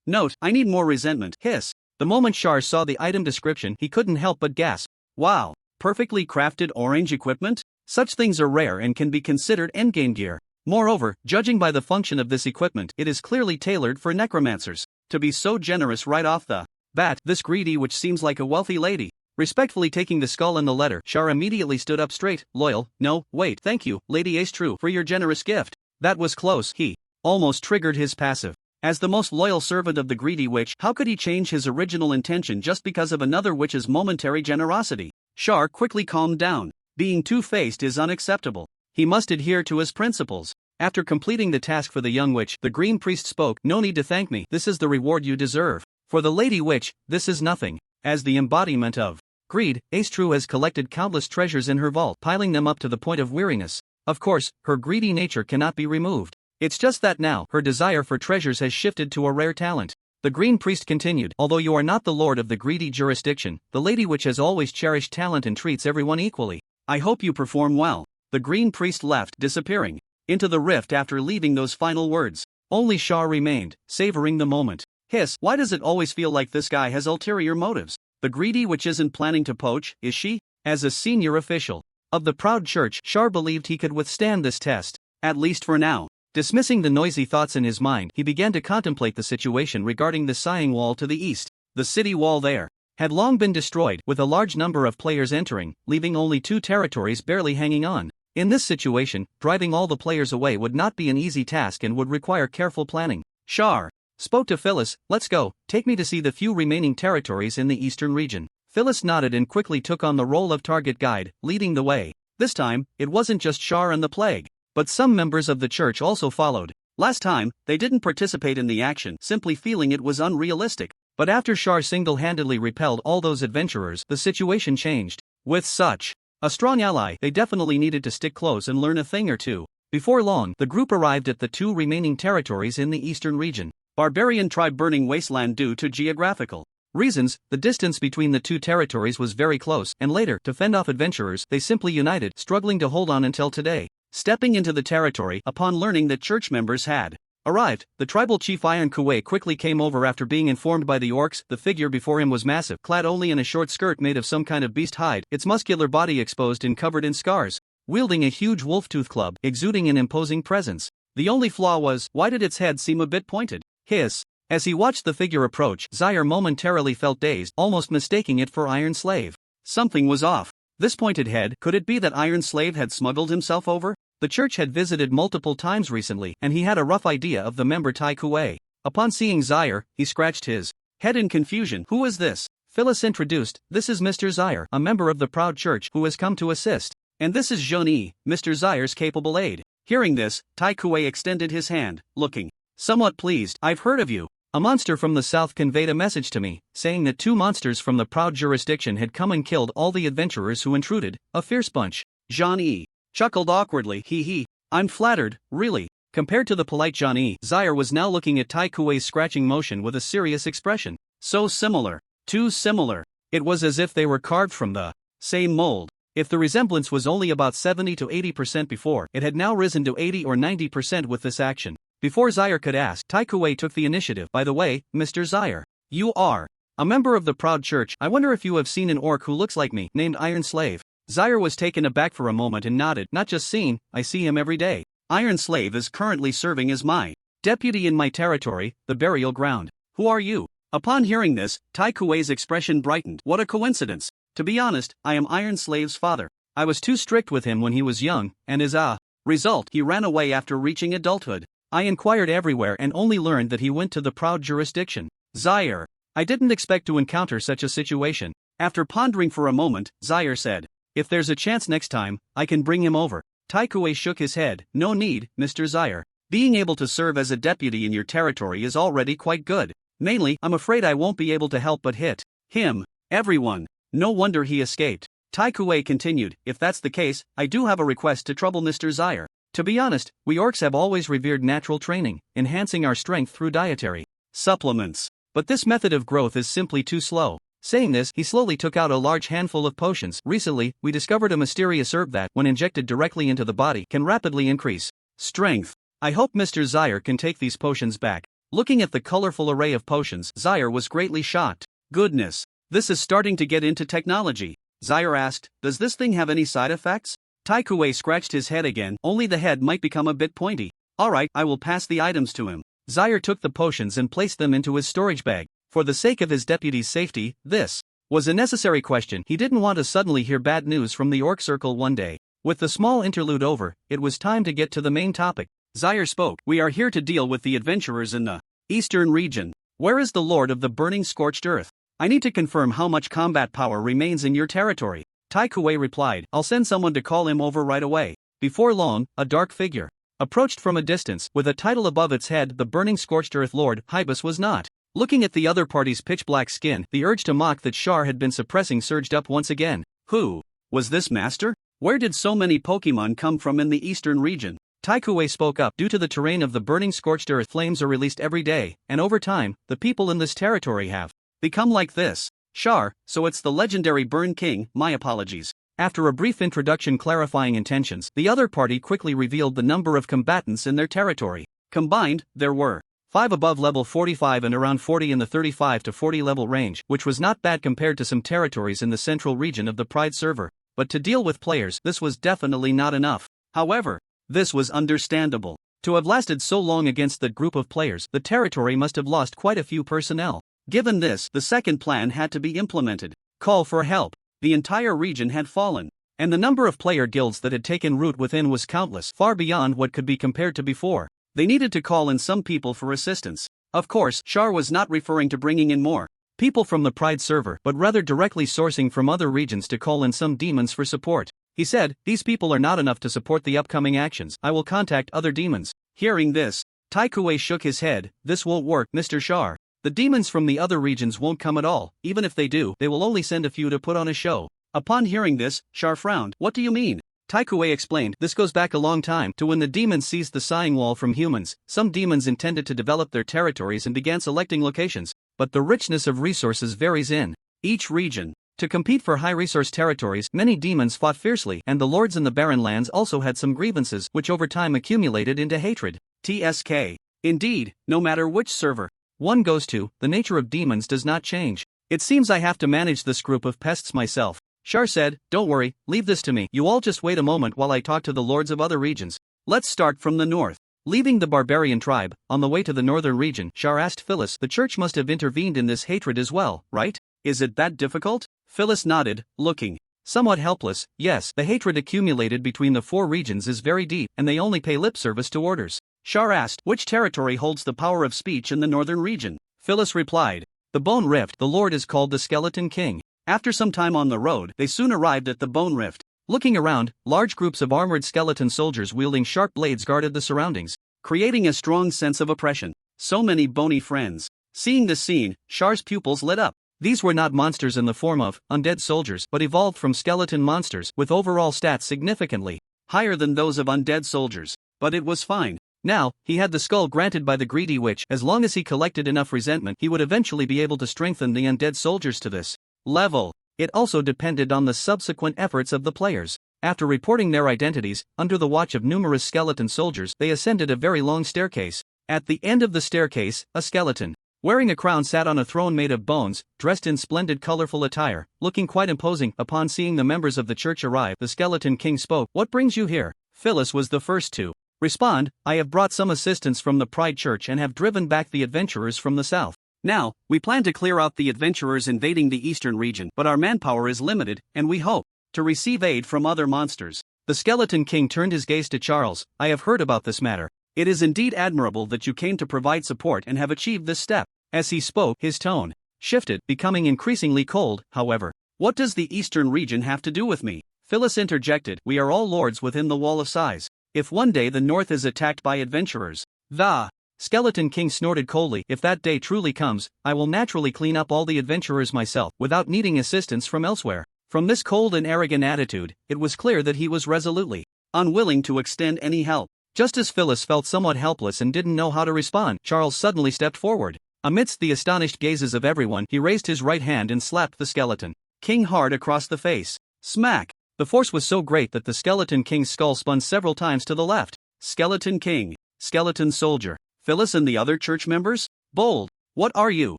Note, I need more resentment. Hiss. The moment Char saw the item description, he couldn't help but gasp. Wow, perfectly crafted orange equipment? Such things are rare and can be considered endgame gear. Moreover, judging by the function of this equipment, it is clearly tailored for necromancers. To be so generous right off the bat, this greedy witch seems like a wealthy lady. Respectfully taking the skull and the letter, Char immediately stood up straight. Loyal, no, wait, thank you, Lady Ace True, for your generous gift. That was close. He almost triggered his passive. As the most loyal servant of the greedy witch, how could he change his original intention just because of another witch's momentary generosity? Char quickly calmed down. Being two-faced is unacceptable. He must adhere to his principles. After completing the task for the young witch, the green priest spoke. No need to thank me, this is the reward you deserve. For the lady witch, this is nothing. As the embodiment of greed, Ace True has collected countless treasures in her vault, piling them up to the point of weariness. Of course, her greedy nature cannot be removed. It's just that now, her desire for treasures has shifted to a rare talent. The green priest continued, although you are not the lord of the greedy jurisdiction, the lady witch has always cherished talent and treats everyone equally. I hope you perform well. The green priest left, disappearing into the rift after leaving those final words. Only Char remained, savoring the moment. Hiss, why does it always feel like this guy has ulterior motives? The greedy witch isn't planning to poach, is she? As a senior official of the proud church, Char believed he could withstand this test, at least for now. Dismissing the noisy thoughts in his mind, he began to contemplate the situation regarding the sighing wall to the east. The city wall there had long been destroyed, with a large number of players entering, leaving only 2 territories barely hanging on. In this situation, driving all the players away would not be an easy task and would require careful planning. Char spoke to Phyllis, let's go, take me to see the few remaining territories in the eastern region. Phyllis nodded and quickly took on the role of target guide, leading the way. This time, it wasn't just Char and the plague, but some members of the church also followed. Last time, they didn't participate in the action, simply feeling it was unrealistic. But after Char single-handedly repelled all those adventurers, the situation changed. With such a strong ally, they definitely needed to stick close and learn a thing or two. Before long, the group arrived at the 2 remaining territories in the eastern region. Barbarian tribe burning wasteland due to geographical reasons, the distance between the 2 territories was very close, and later, to fend off adventurers, they simply united, struggling to hold on until today. Stepping into the territory, upon learning that church members had arrived, the tribal chief Iron Kuei quickly came over after being informed by the orcs. The figure before him was massive, clad only in a short skirt made of some kind of beast hide, its muscular body exposed and covered in scars, wielding a huge wolf-tooth club, exuding an imposing presence. The only flaw was, why did its head seem a bit pointed? Hiss. As he watched the figure approach, Zaire momentarily felt dazed, almost mistaking it for Iron Slave. Something was off. This pointed head, could it be that Iron Slave had smuggled himself over? The church had visited multiple times recently, and he had a rough idea of the member Tai Kuei. Upon seeing Zaire, he scratched his head in confusion. Who is this? Phyllis introduced, this is Mr. Zaire, a member of the proud church who has come to assist. And this is Jean-Yi, Mr. Zaire's capable aide. Hearing this, Tai Kuei extended his hand, looking somewhat pleased. I've heard of you. A monster from the south conveyed a message to me, saying that 2 monsters from the proud jurisdiction had come and killed all the adventurers who intruded, a fierce bunch. Jean-Yi chuckled awkwardly. Hee. I'm flattered, really. Compared to the polite Jean-Yi, Zaire was now looking at Tai Kuei's scratching motion with a serious expression. So similar. Too similar. It was as if they were carved from the same mold. If the resemblance was only about 70 to 80% before, it had now risen to 80 or 90% with this action. Before Zaire could ask, Tai Kuei took the initiative. By the way, Mr. Zaire, you are a member of the proud church. I wonder if you have seen an orc who looks like me, named Iron Slave. Zaire was taken aback for a moment and nodded. Not just seen, I see him every day. Iron Slave is currently serving as my deputy in my territory, the burial ground. Who are you? Upon hearing this, Tai Kuei's expression brightened. What a coincidence. To be honest, I am Iron Slave's father. I was too strict with him when he was young, and as a result, he ran away after reaching adulthood. I inquired everywhere and only learned that he went to the proud jurisdiction. Zaire. I didn't expect to encounter such a situation. After pondering for a moment, Zaire said, if there's a chance next time, I can bring him over. Tai Kuei shook his head. No need, Mr. Zaire. Being able to serve as a deputy in your territory is already quite good. Mainly, I'm afraid I won't be able to help but hit him. Everyone. No wonder he escaped. Tai Kuei continued, if that's the case, I do have a request to trouble Mr. Zaire. To be honest, we orcs have always revered natural training, enhancing our strength through dietary supplements. But this method of growth is simply too slow. Saying this, he slowly took out a large handful of potions. Recently, we discovered a mysterious herb that, when injected directly into the body, can rapidly increase strength. I hope Mr. Zaire can take these potions back. Looking at the colorful array of potions, Zaire was greatly shocked. Goodness, this is starting to get into technology. Zaire asked, does this thing have any side effects? Tai Kuei scratched his head again, only the head might become a bit pointy. Alright, I will pass the items to him. Zaire took the potions and placed them into his storage bag. For the sake of his deputy's safety, this was a necessary question. He didn't want to suddenly hear bad news from the Orc Circle one day. With the small interlude over, it was time to get to the main topic. Zaire spoke. We are here to deal with the adventurers in the Eastern region. Where is the Lord of the Burning Scorched Earth? I need to confirm how much combat power remains in your territory. Tai Kuei replied, I'll send someone to call him over right away. Before long, a dark figure approached from a distance. With a title above its head, the Burning Scorched Earth Lord, Hibis was not. Looking at the other party's pitch-black skin, the urge to mock that Char had been suppressing surged up once again. Who was this master? Where did so many Pokemon come from in the Eastern region? Tai Kuei spoke up. Due to the terrain of the Burning Scorched Earth, flames are released every day, and over time, the people in this territory have become like this. Char, so it's the legendary Burn King, my apologies. After a brief introduction clarifying intentions, the other party quickly revealed the number of combatants in their territory. Combined, there were 5 above level 45 and around 40 in the 35 to 40 level range, which was not bad compared to some territories in the central region of the Pride server. But to deal with players, this was definitely not enough. However, this was understandable. To have lasted so long against that group of players, the territory must have lost quite a few personnel. Given this, the second plan had to be implemented. Call for help. The entire region had fallen, and the number of player guilds that had taken root within was countless, far beyond what could be compared to before. They needed to call in some people for assistance. Of course, Char was not referring to bringing in more people from the Pride server, but rather directly sourcing from other regions to call in some demons for support. He said, these people are not enough to support the upcoming actions. I will contact other demons. Hearing this, Tai Kuei shook his head. This won't work, Mr. Char. The demons from the other regions won't come at all. Even if they do, they will only send a few to put on a show. Upon hearing this, Char frowned. What do you mean? Tai Kuei explained, this goes back a long time to when the demons seized the Sighing Wall from humans. Some demons intended to develop their territories and began selecting locations, but the richness of resources varies in each region. To compete for high-resource territories, many demons fought fiercely, and the lords in the barren lands also had some grievances, which over time accumulated into hatred. TSK. Indeed, no matter which server one goes to, the nature of demons does not change. It seems I have to manage this group of pests myself. Char said, don't worry, leave this to me. You all just wait a moment while I talk to the lords of other regions. Let's start from the north. Leaving the barbarian tribe, on the way to the northern region, Char asked Phyllis, the church must have intervened in this hatred as well, right? Is it that difficult? Phyllis nodded, looking somewhat helpless. Yes, the hatred accumulated between the 4 regions is very deep, and they only pay lip service to orders. Char asked, which territory holds the power of speech in the northern region? Phyllis replied, the Bone Rift. The lord is called the Skeleton King. After some time on the road, they soon arrived at the Bone Rift. Looking around, large groups of armored skeleton soldiers wielding sharp blades guarded the surroundings, creating a strong sense of oppression. So many bony friends. Seeing this scene, Char's pupils lit up. These were not monsters in the form of undead soldiers, but evolved from skeleton monsters with overall stats significantly higher than those of undead soldiers. But it was fine. Now, he had the skull granted by the greedy witch. As long as he collected enough resentment, he would eventually be able to strengthen the undead soldiers to this level. It also depended on the subsequent efforts of the players. After reporting their identities, under the watch of numerous skeleton soldiers, they ascended a very long staircase. At the end of the staircase, a skeleton wearing a crown sat on a throne made of bones, dressed in splendid colorful attire, looking quite imposing. Upon seeing the members of the church arrive, the Skeleton King spoke. What brings you here? Phyllis was the first to respond. I have brought some assistance from the Pride Church and have driven back the adventurers from the south. Now, we plan to clear out the adventurers invading the eastern region, but our manpower is limited, and we hope to receive aid from other monsters. The Skeleton King turned his gaze to Charles. I have heard about this matter. It is indeed admirable that you came to provide support and have achieved this step. As he spoke, his tone shifted, becoming increasingly cold. However, what does the eastern region have to do with me? Phyllis interjected. We are all lords within the Wall of Size. If one day the north is attacked by adventurers, the Skeleton King snorted coldly. If that day truly comes, I will naturally clean up all the adventurers myself, without needing assistance from elsewhere. From this cold and arrogant attitude, it was clear that he was resolutely unwilling to extend any help. Just as Phyllis felt somewhat helpless and didn't know how to respond, Charles suddenly stepped forward. Amidst the astonished gazes of everyone, he raised his right hand and slapped the Skeleton King hard across the face. Smack! The force was so great that the Skeleton King's skull spun several times to the left. Skeleton King, Skeleton Soldier, Phyllis and the other church members? Bold! What are you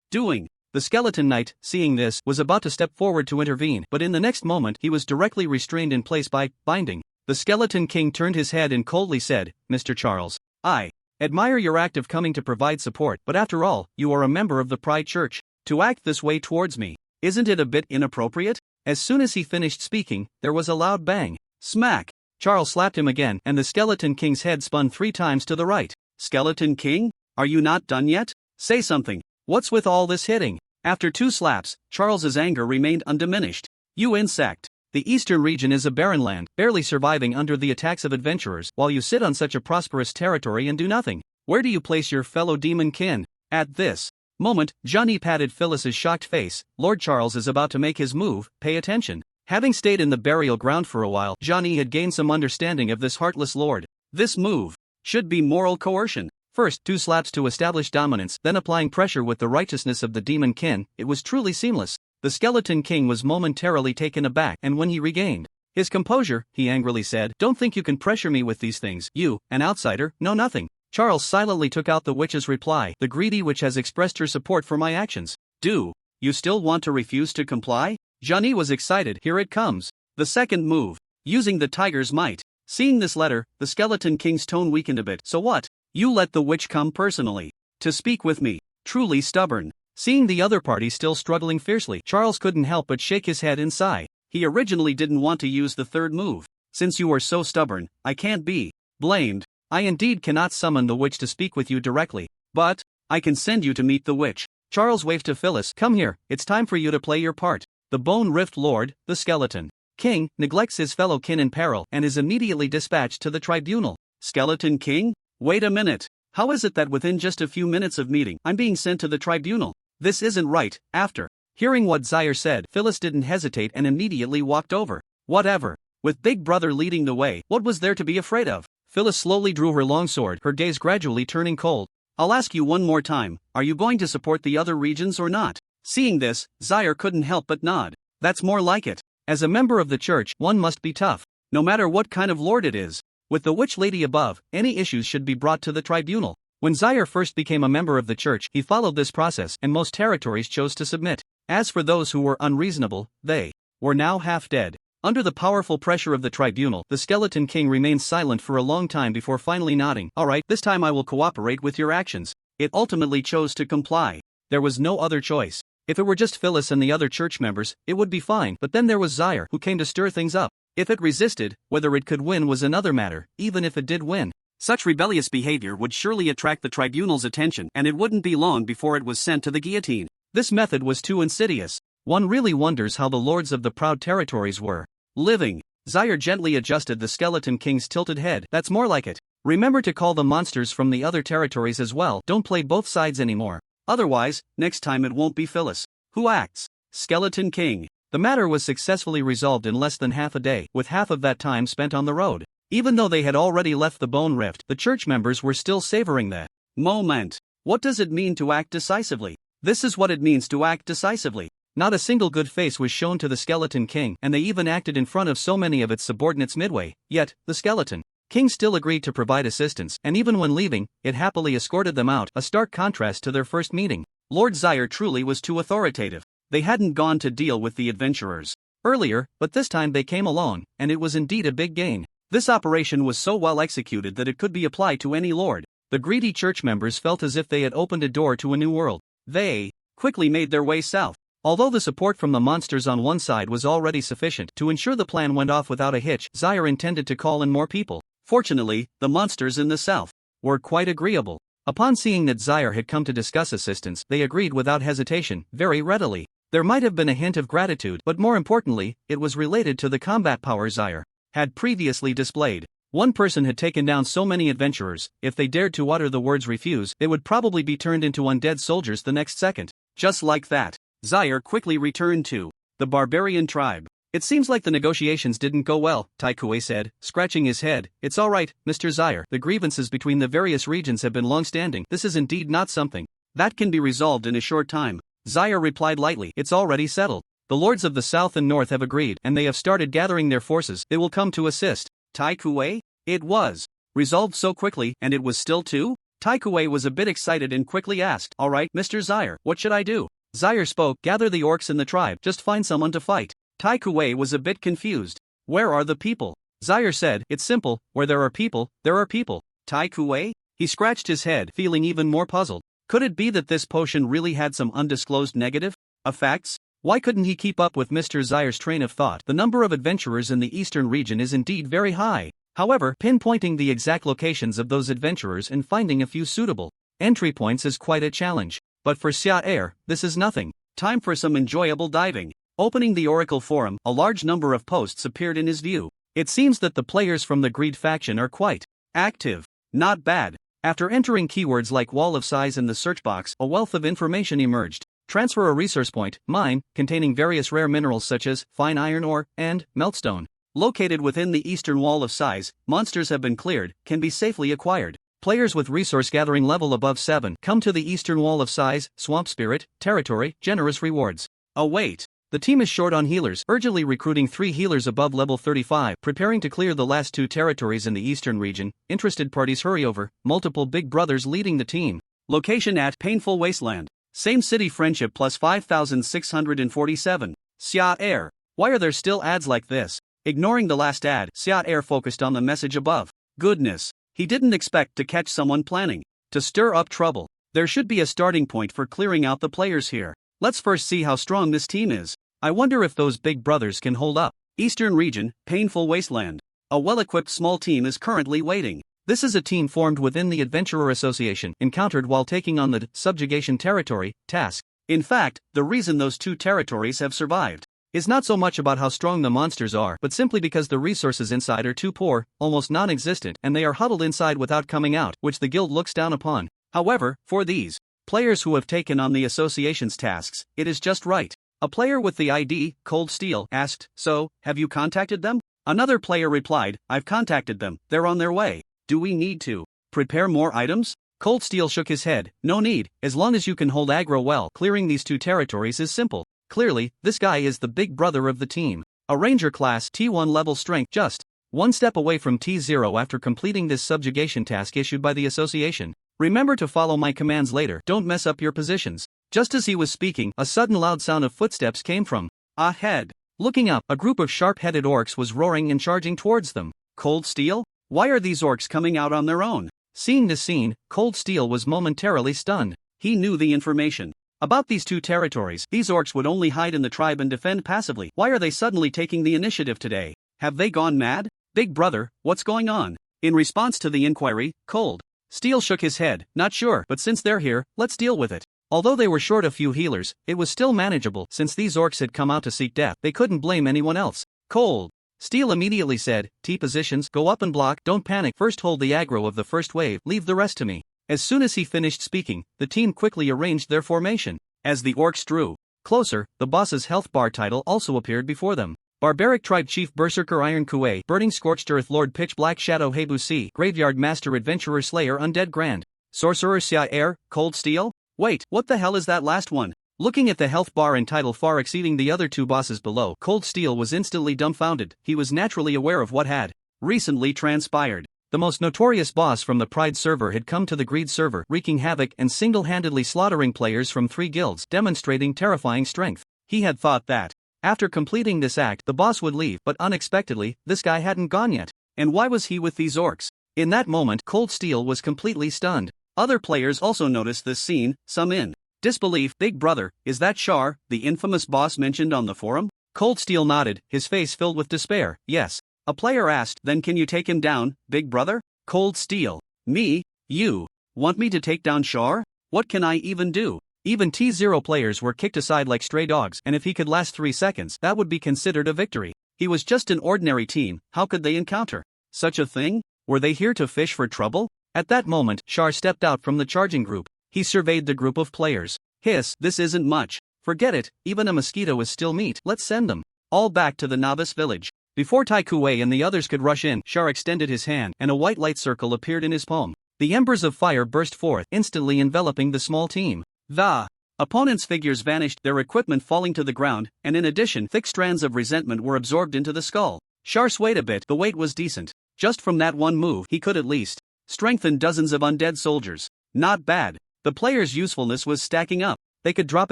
doing? The Skeleton Knight, seeing this, was about to step forward to intervene, but in the next moment he was directly restrained in place by binding. The Skeleton King turned his head and coldly said, Mr. Charles, I admire your act of coming to provide support, but after all, you are a member of the Pride Church. To act this way towards me, isn't it a bit inappropriate? As soon as he finished speaking, there was a loud bang. Smack! Charles slapped him again, and the Skeleton King's head spun 3 times to the right. Skeleton King? Are you not done yet? Say something. What's with all this hitting? After 2 slaps, Charles's anger remained undiminished. You insect! The eastern region is a barren land, barely surviving under the attacks of adventurers, while you sit on such a prosperous territory and do nothing. Where do you place your fellow demon kin? At this moment, Johnny patted Phyllis's shocked face. Lord Charles is about to make his move, pay attention. Having stayed in the burial ground for a while, Johnny had gained some understanding of this heartless lord. This move should be moral coercion. First, 2 slaps to establish dominance, then applying pressure with the righteousness of the demon kin. It was truly seamless. The Skeleton King was momentarily taken aback, and when he regained his composure, he angrily said, Don't think you can pressure me with these things. You, an outsider, know nothing. Charles silently took out the witch's reply. The greedy witch has expressed her support for my actions. Do you still want to refuse to comply? Johnny was excited. Here it comes. The second move. Using the tiger's might. Seeing this letter, the Skeleton King's tone weakened a bit. So what? You let the witch come personally to speak with me. Truly stubborn. Seeing the other party still struggling fiercely, Charles couldn't help but shake his head and sigh. He originally didn't want to use the third move. Since you are so stubborn, I can't be blamed. I indeed cannot summon the witch to speak with you directly, but I can send you to meet the witch. Charles waved to Phyllis. Come here, it's time for you to play your part. The Bone Rift Lord, the Skeleton King, neglects his fellow kin in peril and is immediately dispatched to the tribunal. Skeleton King? Wait a minute. How is it that within just a few minutes of meeting, I'm being sent to the tribunal? This isn't right. After hearing what Zaire said, Phyllis didn't hesitate and immediately walked over. Whatever. With Big Brother leading the way, what was there to be afraid of? Phyllis slowly drew her longsword, her gaze gradually turning cold. I'll ask you one more time, are you going to support the other regions or not? Seeing this, Zaire couldn't help but nod. That's more like it. As a member of the church, one must be tough, no matter what kind of lord it is. With the witch lady above, any issues should be brought to the tribunal. When Zaire first became a member of the church, he followed this process, and most territories chose to submit. As for those who were unreasonable, they were now half dead. Under the powerful pressure of the tribunal, the Skeleton King remained silent for a long time before finally nodding. Alright, this time I will cooperate with your actions. It ultimately chose to comply. There was no other choice. If it were just Phyllis and the other church members, it would be fine, but then there was Zaire, who came to stir things up. If it resisted, whether it could win was another matter. Even if it did win, such rebellious behavior would surely attract the tribunal's attention, and it wouldn't be long before it was sent to the guillotine. This method was too insidious. One really wonders how the lords of the proud territories were living. Zaire gently adjusted the Skeleton King's tilted head. That's more like it. Remember to call the monsters from the other territories as well. Don't play both sides anymore. Otherwise, next time it won't be Phyllis who acts. Skeleton King. The matter was successfully resolved in less than half a day, with half of that time spent on the road. Even though they had already left the Bone Rift, the church members were still savoring the moment. What does it mean to act decisively? This is what it means to act decisively. Not a single good face was shown to the Skeleton King, and they even acted in front of so many of its subordinates midway. Yet, the Skeleton King still agreed to provide assistance, and even when leaving, it happily escorted them out, a stark contrast to their first meeting. Lord Zaire truly was too authoritative. They hadn't gone to deal with the adventurers earlier, but this time they came along, and it was indeed a big gain. This operation was so well executed that it could be applied to any lord. The greedy church members felt as if they had opened a door to a new world. They quickly made their way south. Although the support from the monsters on one side was already sufficient to ensure the plan went off without a hitch, Zaire intended to call in more people. Fortunately, the monsters in the south were quite agreeable. Upon seeing that Zaire had come to discuss assistance, they agreed without hesitation, very readily. There might have been a hint of gratitude, but more importantly, it was related to the combat power Zaire had previously displayed. One person had taken down so many adventurers, if they dared to utter the words refuse, they would probably be turned into undead soldiers the next second. Just like that, Zaire quickly returned to the barbarian tribe. It seems like the negotiations didn't go well, Taikue said, scratching his head. It's alright, Mr. Zaire. The grievances between the various regions have been long-standing. This is indeed not something That can be resolved in a short time. Zaire replied lightly, it's already settled. The lords of the south and north have agreed, and they have started gathering their forces. They will come to assist. Tai Kuei? It was resolved so quickly, and it was still two? Tai Kuei was a bit excited and quickly asked, alright, Mr. Zaire, what should I do? Zaire spoke, gather the orcs in the tribe, just find someone to fight. Tai Kuei was a bit confused. Where are the people? Zaire said, it's simple, where there are people, there are people. Tai Kuei? He scratched his head, feeling even more puzzled. Could it be that this potion really had some undisclosed negative effects? Why couldn't he keep up with Mr. Zaire's train of thought? The number of adventurers in the eastern region is indeed very high. However, pinpointing the exact locations of those adventurers and finding a few suitable entry points is quite a challenge. But for Zaire, this is nothing. Time for some enjoyable diving. Opening the Oracle Forum, a large number of posts appeared in his view. It seems that the players from the Greed faction are quite active. Not bad. After entering keywords like wall of size in the search box, a wealth of information emerged. Transfer a resource point, mine, containing various rare minerals such as fine iron ore and meltstone. Located within the eastern wall of size, monsters have been cleared, can be safely acquired. Players with resource gathering level above 7 come to the eastern wall of size, swamp spirit, territory, generous rewards. Oh wait. The team is short on healers, urgently recruiting 3 healers above level 35, preparing to clear the last 2 territories in the eastern region. Interested parties hurry over, multiple big brothers leading the team. Location at Painful Wasteland. Same city friendship plus 5,647. Zaire. Why are there still ads like this? Ignoring the last ad, Zaire focused on the message above. Goodness. He didn't expect to catch someone planning to stir up trouble. There should be a starting point for clearing out the players here. Let's first see how strong this team is. I wonder if those big brothers can hold up. Eastern region, Painful Wasteland. A well-equipped small team is currently waiting. This is a team formed within the Adventurer Association, encountered while taking on the Subjugation Territory task. In fact, the reason those 2 territories have survived is not so much about how strong the monsters are, but simply because the resources inside are too poor, almost non-existent, and they are huddled inside without coming out, which the guild looks down upon. However, for these players who have taken on the association's tasks, it is just right. A player with the ID, Cold Steel, asked, so, have you contacted them? Another player replied, I've contacted them, they're on their way. Do we need to prepare more items? Cold Steel shook his head, no need, as long as you can hold aggro well. Clearing these 2 territories is simple. Clearly, this guy is the big brother of the team. A ranger class T1 level strength, just 1 step away from T0 after completing this subjugation task issued by the association. Remember to follow my commands later, don't mess up your positions. Just as he was speaking, a sudden loud sound of footsteps came from ahead. Looking up, a group of sharp-headed orcs was roaring and charging towards them. Cold Steel? Why are these orcs coming out on their own? Seeing this scene, Cold Steel was momentarily stunned. He knew the information about these 2 territories. These orcs would only hide in the tribe and defend passively. Why are they suddenly taking the initiative today? Have they gone mad? Big brother, what's going on? In response to the inquiry, Cold Steel shook his head, not sure, but since they're here, let's deal with it. Although they were short a few healers, it was still manageable. Since these orcs had come out to seek death, they couldn't blame anyone else. Cold Steel immediately said, T positions, go up and block, don't panic, first hold the aggro of the first wave, leave the rest to me. As soon as he finished speaking, the team quickly arranged their formation. As the orcs drew closer, the boss's health bar title also appeared before them. Barbaric Tribe Chief Berserker Iron Kuei, Burning Scorched Earth Lord Pitch Black Shadow Hebusi, Graveyard Master Adventurer Slayer Undead Grand, Sorcerer Zaire, Cold Steel? Wait, what the hell is that last one? Looking at the health bar and title far exceeding the other 2 bosses below, Cold Steel was instantly dumbfounded. He was naturally aware of what had recently transpired. The most notorious boss from the Pride server had come to the Greed server, wreaking havoc and single-handedly slaughtering players from 3 guilds, demonstrating terrifying strength. He had thought that after completing this act, the boss would leave, but unexpectedly, this guy hadn't gone yet. And why was he with these orcs? In that moment, Cold Steel was completely stunned. Other players also noticed this scene, some in disbelief. Big brother, is that Char, the infamous boss mentioned on the forum? Cold Steel nodded, his face filled with despair. Yes. A player asked, then can you take him down, big brother? Cold Steel. Me? You want me to take down Char? What can I even do? Even T0 players were kicked aside like stray dogs, and if he could last 3 seconds, that would be considered a victory. He was just an ordinary team, how could they encounter such a thing? Were they here to fish for trouble? At that moment, Char stepped out from the charging group. He surveyed the group of players. Hiss, this isn't much. Forget it, even a mosquito is still meat. Let's send them all back to the novice village. Before Tai Kuei and the others could rush in, Char extended his hand, and a white light circle appeared in his palm. The embers of fire burst forth, instantly enveloping the small team. The opponent's figures vanished, their equipment falling to the ground, and in addition, thick strands of resentment were absorbed into the skull. Char swayed a bit, the weight was decent. Just from that one move, he could at least strengthen dozens of undead soldiers. Not bad. The player's usefulness was stacking up. They could drop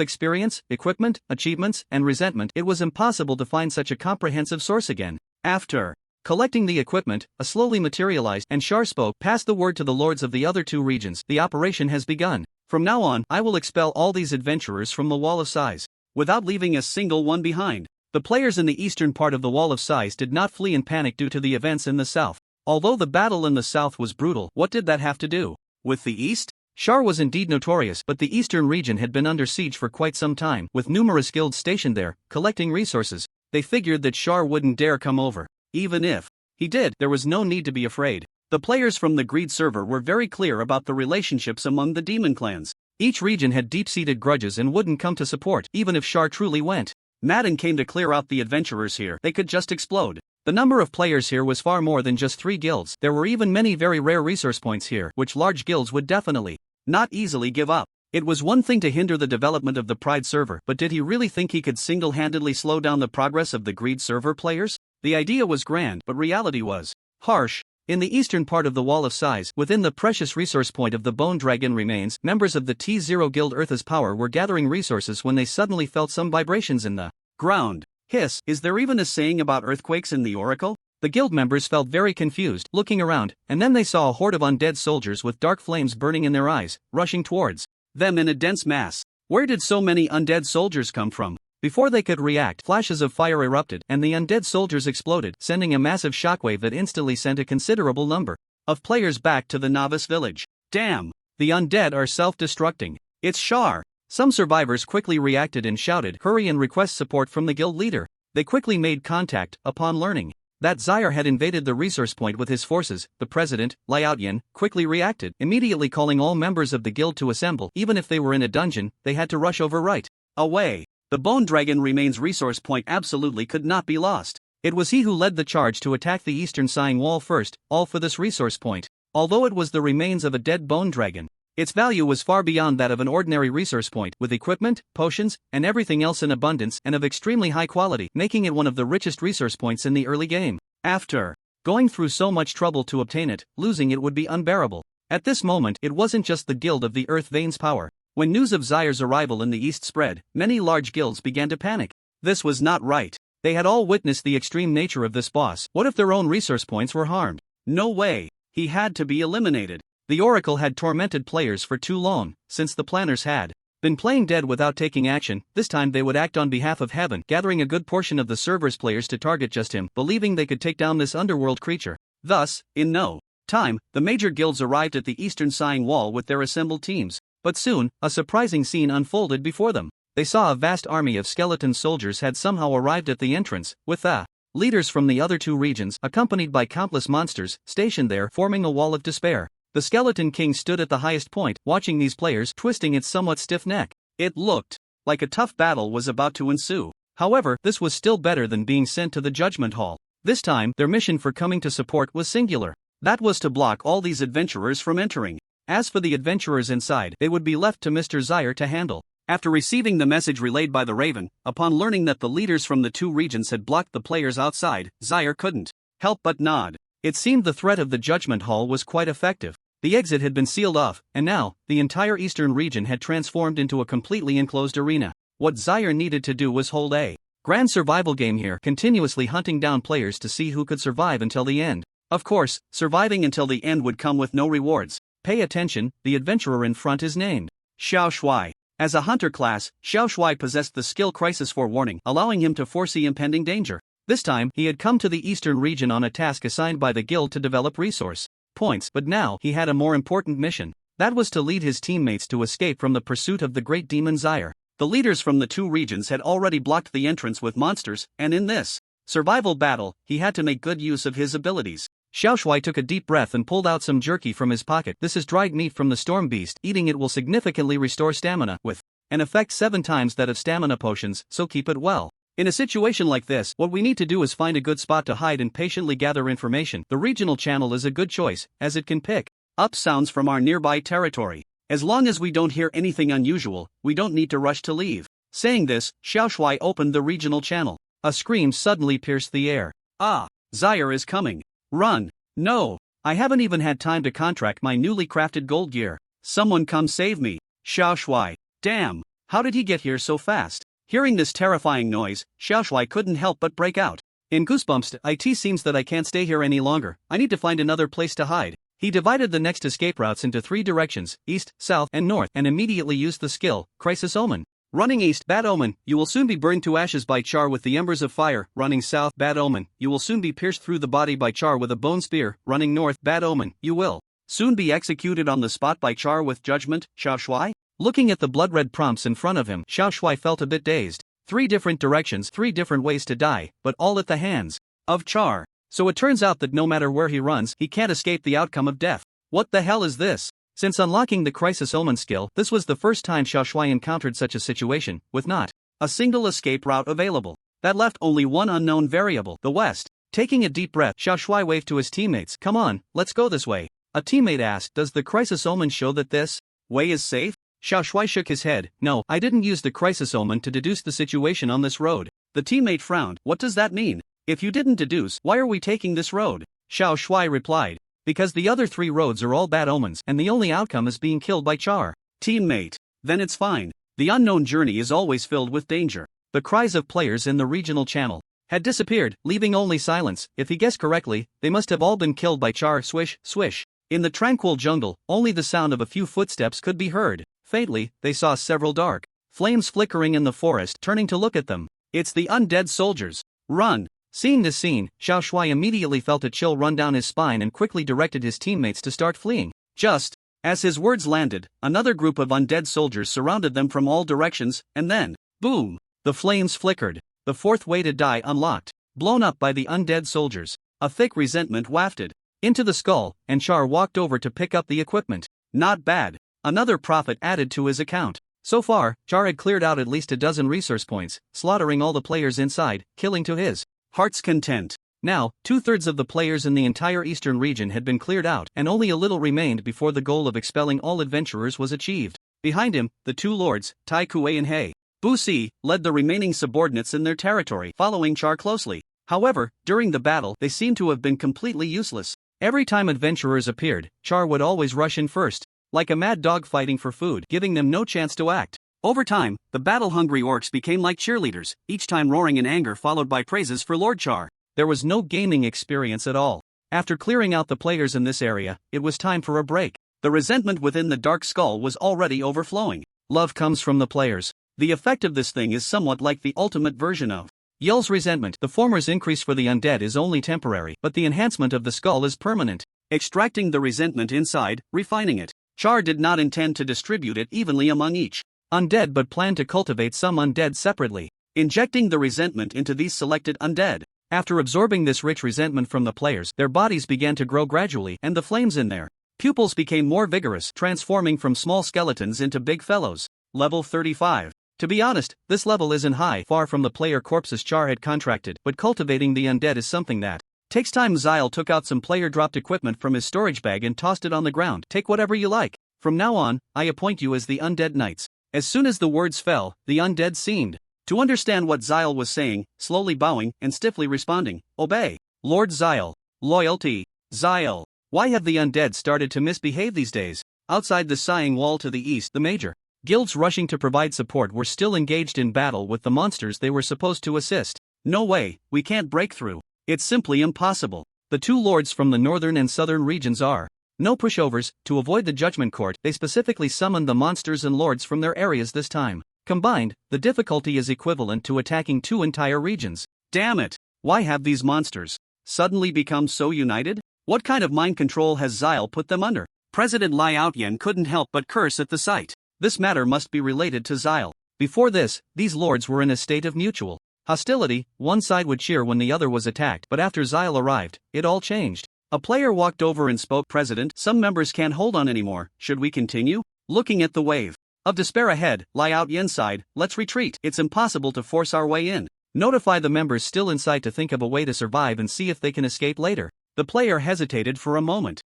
experience, equipment, achievements, and resentment. It was impossible to find such a comprehensive source again. After collecting the equipment, a slowly materialized, and Char spoke, "Pass the word to the lords of the other two regions. The operation has begun. From now on, I will expel all these adventurers from the Wall of Sighs, without leaving a single one behind." The players in the eastern part of the Wall of Sighs did not flee in panic due to the events in the south. Although the battle in the south was brutal, what did that have to do with the east? Char was indeed notorious, but the eastern region had been under siege for quite some time, with numerous guilds stationed there, collecting resources. They figured that Char wouldn't dare come over. Even if he did, there was no need to be afraid. The players from the Greed server were very clear about the relationships among the demon clans. Each region had deep-seated grudges and wouldn't come to support, even if Char truly went mad and came to clear out the adventurers here. They could just explode. The number of players here was far more than just 3 guilds. There were even many very rare resource points here, which large guilds would definitely not easily give up. It was one thing to hinder the development of the Pride server, but did he really think he could single-handedly slow down the progress of the Greed server players? The idea was grand, but reality was harsh. In the eastern part of the Wall of Sighs, within the precious resource point of the Bone Dragon remains, members of the T0 Guild Earth's Power were gathering resources when they suddenly felt some vibrations in the ground. Hiss, is there even a saying about earthquakes in the Oracle? The guild members felt very confused, looking around, and then they saw a horde of undead soldiers with dark flames burning in their eyes, rushing towards them in a dense mass. Where did so many undead soldiers come from? Before they could react, flashes of fire erupted, and the undead soldiers exploded, sending a massive shockwave that instantly sent a considerable number of players back to the novice village. Damn! The undead are self-destructing. It's Char! Some survivors quickly reacted and shouted, "Hurry and request support from the guild leader." They quickly made contact. Upon learning that Zyre had invaded the resource point with his forces, the president, Leysan, quickly reacted, immediately calling all members of the guild to assemble. Even if they were in a dungeon, they had to rush over right away. The Bone Dragon remains resource point absolutely could not be lost. It was he who led the charge to attack the eastern Sighing Wall first, all for this resource point. Although it was the remains of a dead bone dragon, its value was far beyond that of an ordinary resource point, with equipment, potions, and everything else in abundance and of extremely high quality, making it one of the richest resource points in the early game. After going through so much trouble to obtain it, losing it would be unbearable. At this moment, it wasn't just the Guild of the Earth Veins power. When news of Zyre's arrival in the east spread, many large guilds began to panic. This was not right. They had all witnessed the extreme nature of this boss. What if their own resource points were harmed? No way. He had to be eliminated. The Oracle had tormented players for too long, since the planners had been playing dead without taking action. This time they would act on behalf of Heaven, gathering a good portion of the server's players to target just him, believing they could take down this underworld creature. Thus, in no time, the major guilds arrived at the eastern Sighing Wall with their assembled teams. But soon, a surprising scene unfolded before them. They saw a vast army of skeleton soldiers had somehow arrived at the entrance, with the leaders from the other two regions, accompanied by countless monsters, stationed there, forming a wall of despair. The Skeleton King stood at the highest point, watching these players, twisting its somewhat stiff neck. It looked like a tough battle was about to ensue. However, this was still better than being sent to the Judgment Hall. This time, their mission for coming to support was singular. That was to block all these adventurers from entering. As for the adventurers inside, they would be left to Mr. Zyre to handle. After receiving the message relayed by the Raven, upon learning that the leaders from the two regions had blocked the players outside, Zyre couldn't help but nod. It seemed the threat of the Judgment Hall was quite effective. The exit had been sealed off, and now, the entire eastern region had transformed into a completely enclosed arena. What Zyre needed to do was hold a grand survival game here, continuously hunting down players to see who could survive until the end. Of course, surviving until the end would come with no rewards. Pay attention, the adventurer in front is named Xiao Shui. As a hunter class, Xiao Shui possessed the skill Crisis Forewarning, allowing him to foresee impending danger. This time, he had come to the eastern region on a task assigned by the guild to develop resource points, but now he had a more important mission. That was to lead his teammates to escape from the pursuit of the great demon Zyre. The leaders from the two regions had already blocked the entrance with monsters, and in this survival battle, he had to make good use of his abilities. Xiao Shui took a deep breath and pulled out some jerky from his pocket. This is dried meat from the storm beast. Eating it will significantly restore stamina, with an effect 7 times that of stamina potions, so keep it well. In a situation like this, what we need to do is find a good spot to hide and patiently gather information. The regional channel is a good choice, as it can pick up sounds from our nearby territory. As long as we don't hear anything unusual, we don't need to rush to leave. Saying this, Xiao Shuai opened the regional channel. A scream suddenly pierced the air. Ah! Zaire is coming. Run! No! I haven't even had time to contract my newly crafted gold gear. Someone come save me. Xiao Shuai. Damn! How did he get here so fast? Hearing this terrifying noise, Xiao Shuai couldn't help but break out. In goosebumps, it seems that I can't stay here any longer. I need to find another place to hide. He divided the next escape routes into 3 directions, east, south, and north, and immediately used the skill, Crisis Omen. Running east, Bad Omen, you will soon be burned to ashes by Char with the embers of fire. Running south, Bad Omen, you will soon be pierced through the body by Char with a bone spear. Running north, Bad Omen, you will soon be executed on the spot by Char with judgment. Xiao Shuai? Looking at the blood-red prompts in front of him, Xiao Shuai felt a bit dazed. 3 different directions, 3 different ways to die, but all at the hands of Char. So it turns out that no matter where he runs, he can't escape the outcome of death. What the hell is this? Since unlocking the Crisis Omen skill, this was the first time Xiao Shuai encountered such a situation, with not a single escape route available. That left only one unknown variable, the west. Taking a deep breath, Xiao Shuai waved to his teammates. Come on, let's go this way. A teammate asked, does the Crisis Omen show that this way is safe? Xiao Shuai shook his head. No, I didn't use the Crisis Omen to deduce the situation on this road. The teammate frowned. What does that mean? If you didn't deduce, why are we taking this road? Xiao Shuai replied. Because the other 3 roads are all bad omens, and the only outcome is being killed by Char. Teammate. Then it's fine. The unknown journey is always filled with danger. The cries of players in the regional channel had disappeared, leaving only silence. If he guessed correctly, they must have all been killed by Char. Swish, swish. In the tranquil jungle, only the sound of a few footsteps could be heard. Faintly, they saw several dark flames flickering in the forest. Turning to look at them, it's the undead soldiers. Run! Seeing this scene, Xiao Shuai immediately felt a chill run down his spine and quickly directed his teammates to start fleeing. Just as his words landed, another group of undead soldiers surrounded them from all directions, and then, boom! The flames flickered. The 4th way to die unlocked. Blown up by the undead soldiers. A thick resentment wafted into the skull, and Char walked over to pick up the equipment. Not bad. Another profit added to his account. So far, Char had cleared out at least a dozen resource points, slaughtering all the players inside, killing to his heart's content. Now, 2/3 of the players in the entire eastern region had been cleared out, and only a little remained before the goal of expelling all adventurers was achieved. Behind him, the 2 lords, Tai Kuei and Hei Bu Si, led the remaining subordinates in their territory, following Char closely. However, during the battle, they seemed to have been completely useless. Every time adventurers appeared, Char would always rush in first, like a mad dog fighting for food, giving them no chance to act. Over time, the battle-hungry orcs became like cheerleaders, each time roaring in anger followed by praises for Lord Char. There was no gaming experience at all. After clearing out the players in this area, it was time for a break. The resentment within the Dark Skull was already overflowing. Love comes from the players. The effect of this thing is somewhat like the ultimate version of Yell's resentment. The former's increase for the undead is only temporary, but the enhancement of the skull is permanent. Extracting the resentment inside, refining it. Char did not intend to distribute it evenly among each undead but planned to cultivate some undead separately, injecting the resentment into these selected undead. After absorbing this rich resentment from the players, their bodies began to grow gradually, and the flames in their pupils became more vigorous, transforming from small skeletons into big fellows. Level 35. To be honest, this level isn't high, far from the player corpses Char had contracted, but cultivating the undead is something that takes time. Zyle took out some player-dropped equipment from his storage bag and tossed it on the ground. Take whatever you like. From now on, I appoint you as the Undead Knights. As soon as the words fell, the undead seemed to understand what Zyle was saying, slowly bowing and stiffly responding, obey. Lord Zyle. Loyalty. Zyle. Why have the undead started to misbehave these days? Outside the sighing wall to the east, the major guilds rushing to provide support were still engaged in battle with the monsters they were supposed to assist. No way, we can't break through. It's simply impossible. The 2 lords from the northern and southern regions are no pushovers. To avoid the judgment court, they specifically summoned the monsters and lords from their areas this time. Combined, the difficulty is equivalent to attacking 2 entire regions. Damn it! Why have these monsters suddenly become so united? What kind of mind control has Zyle put them under? President Lai Outyen couldn't help but curse at the sight. This matter must be related to Zyle. Before this, these lords were in a state of mutual hostility. One side would cheer when the other was attacked, but after Zyle arrived, it all changed. A player walked over and spoke. President, some members can't hold on anymore. Should we continue? Looking at the wave of despair ahead, Lai Outyen sighed. Let's retreat. It's impossible to force our way in. Notify the members still inside to think of a way to survive and see if they can escape later. The player hesitated for a moment.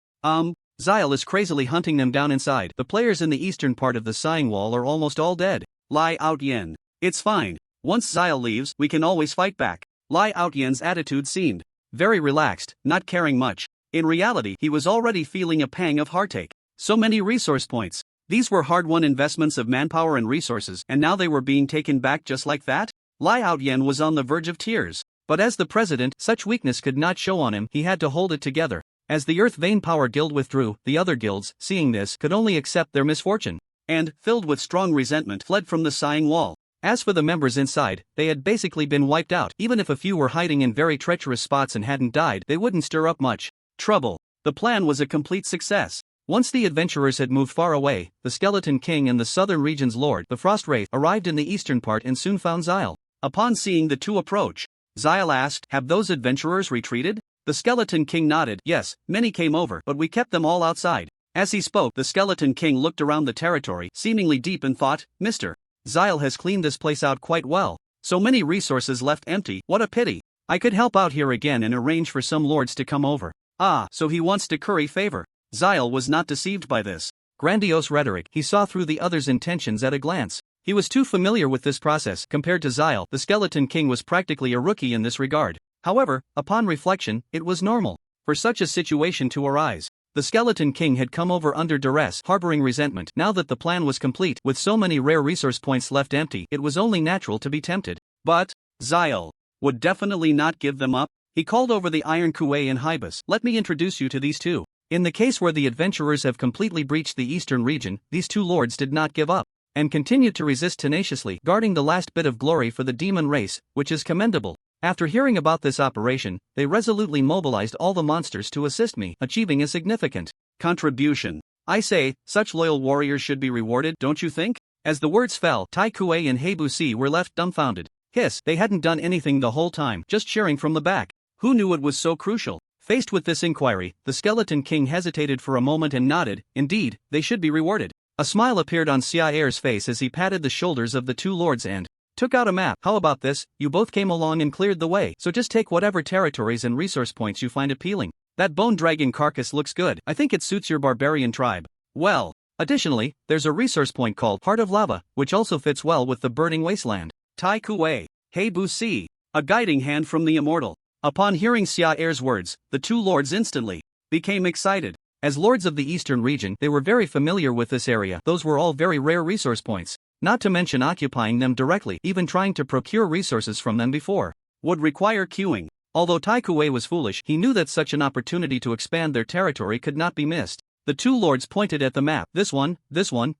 Zyle is crazily hunting them down inside. The players in the eastern part of the Sighing Wall are almost all dead. Lie out Yen. It's fine. Once Zyle leaves, we can always fight back. Lie out Yen's attitude seemed very relaxed, not caring much. In reality, he was already feeling a pang of heartache. So many resource points. These were hard-won investments of manpower and resources, and now they were being taken back just like that? Lie out Yen was on the verge of tears. But as the president, such weakness could not show on him, he had to hold it together. As the Earth Vein Power Guild withdrew, the other guilds, seeing this, could only accept their misfortune. And, filled with strong resentment, fled from the Sighing Wall. As for the members inside, they had basically been wiped out. Even if a few were hiding in very treacherous spots and hadn't died, they wouldn't stir up much trouble. The plan was a complete success. Once the adventurers had moved far away, the Skeleton King and the southern region's lord, the Frost Wraith, arrived in the eastern part and soon found Zyle. Upon seeing the two approach, Zyle asked, "Have those adventurers retreated?" The Skeleton King nodded. "Yes, many came over, but we kept them all outside." As he spoke, the Skeleton King looked around the territory, seemingly deep in thought. "Mr. Zyle has cleaned this place out quite well. So many resources left empty, what a pity. I could help out here again and arrange for some lords to come over." Ah, so he wants to curry favor. Zyle was not deceived by this grandiose rhetoric. He saw through the other's intentions at a glance. He was too familiar with this process. Compared to Zyle, the Skeleton King was practically a rookie in this regard. However, upon reflection, it was normal for such a situation to arise. The Skeleton King had come over under duress, harboring resentment. Now that the plan was complete, with so many rare resource points left empty, it was only natural to be tempted. But Zyle would definitely not give them up. He called over the Iron Kuei and Hibis. "Let me introduce you to these two. In the case where the adventurers have completely breached the eastern region, these two lords did not give up, and continued to resist tenaciously, guarding the last bit of glory for the demon race, which is commendable. After hearing about this operation, they resolutely mobilized all the monsters to assist me, achieving a significant contribution. I say, such loyal warriors should be rewarded, don't you think?" As the words fell, Tai Kuei and Heibusi were left dumbfounded. Hiss, they hadn't done anything the whole time, just cheering from the back. Who knew it was so crucial? Faced with this inquiry, the Skeleton King hesitated for a moment and nodded. Indeed, they should be rewarded. A smile appeared on Xia Er's face as he patted the shoulders of the two lords and took out a map. "How about this? You both came along and cleared the way, so just take whatever territories and resource points you find appealing. That bone dragon carcass looks good. I think it suits your barbarian tribe well. Additionally, there's a resource point called Heart of Lava, which also fits well with the burning wasteland." Tai Kuei, Heibusi, a guiding hand from the immortal. Upon hearing Xia Er's words, the two lords instantly became excited. As lords of the eastern region, they were very familiar with this area. Those were all very rare resource points. Not to mention occupying them directly, even trying to procure resources from them before would require queuing. Although Tai Kuei was foolish, he knew that such an opportunity to expand their territory could not be missed. The two lords pointed at the map. "This one,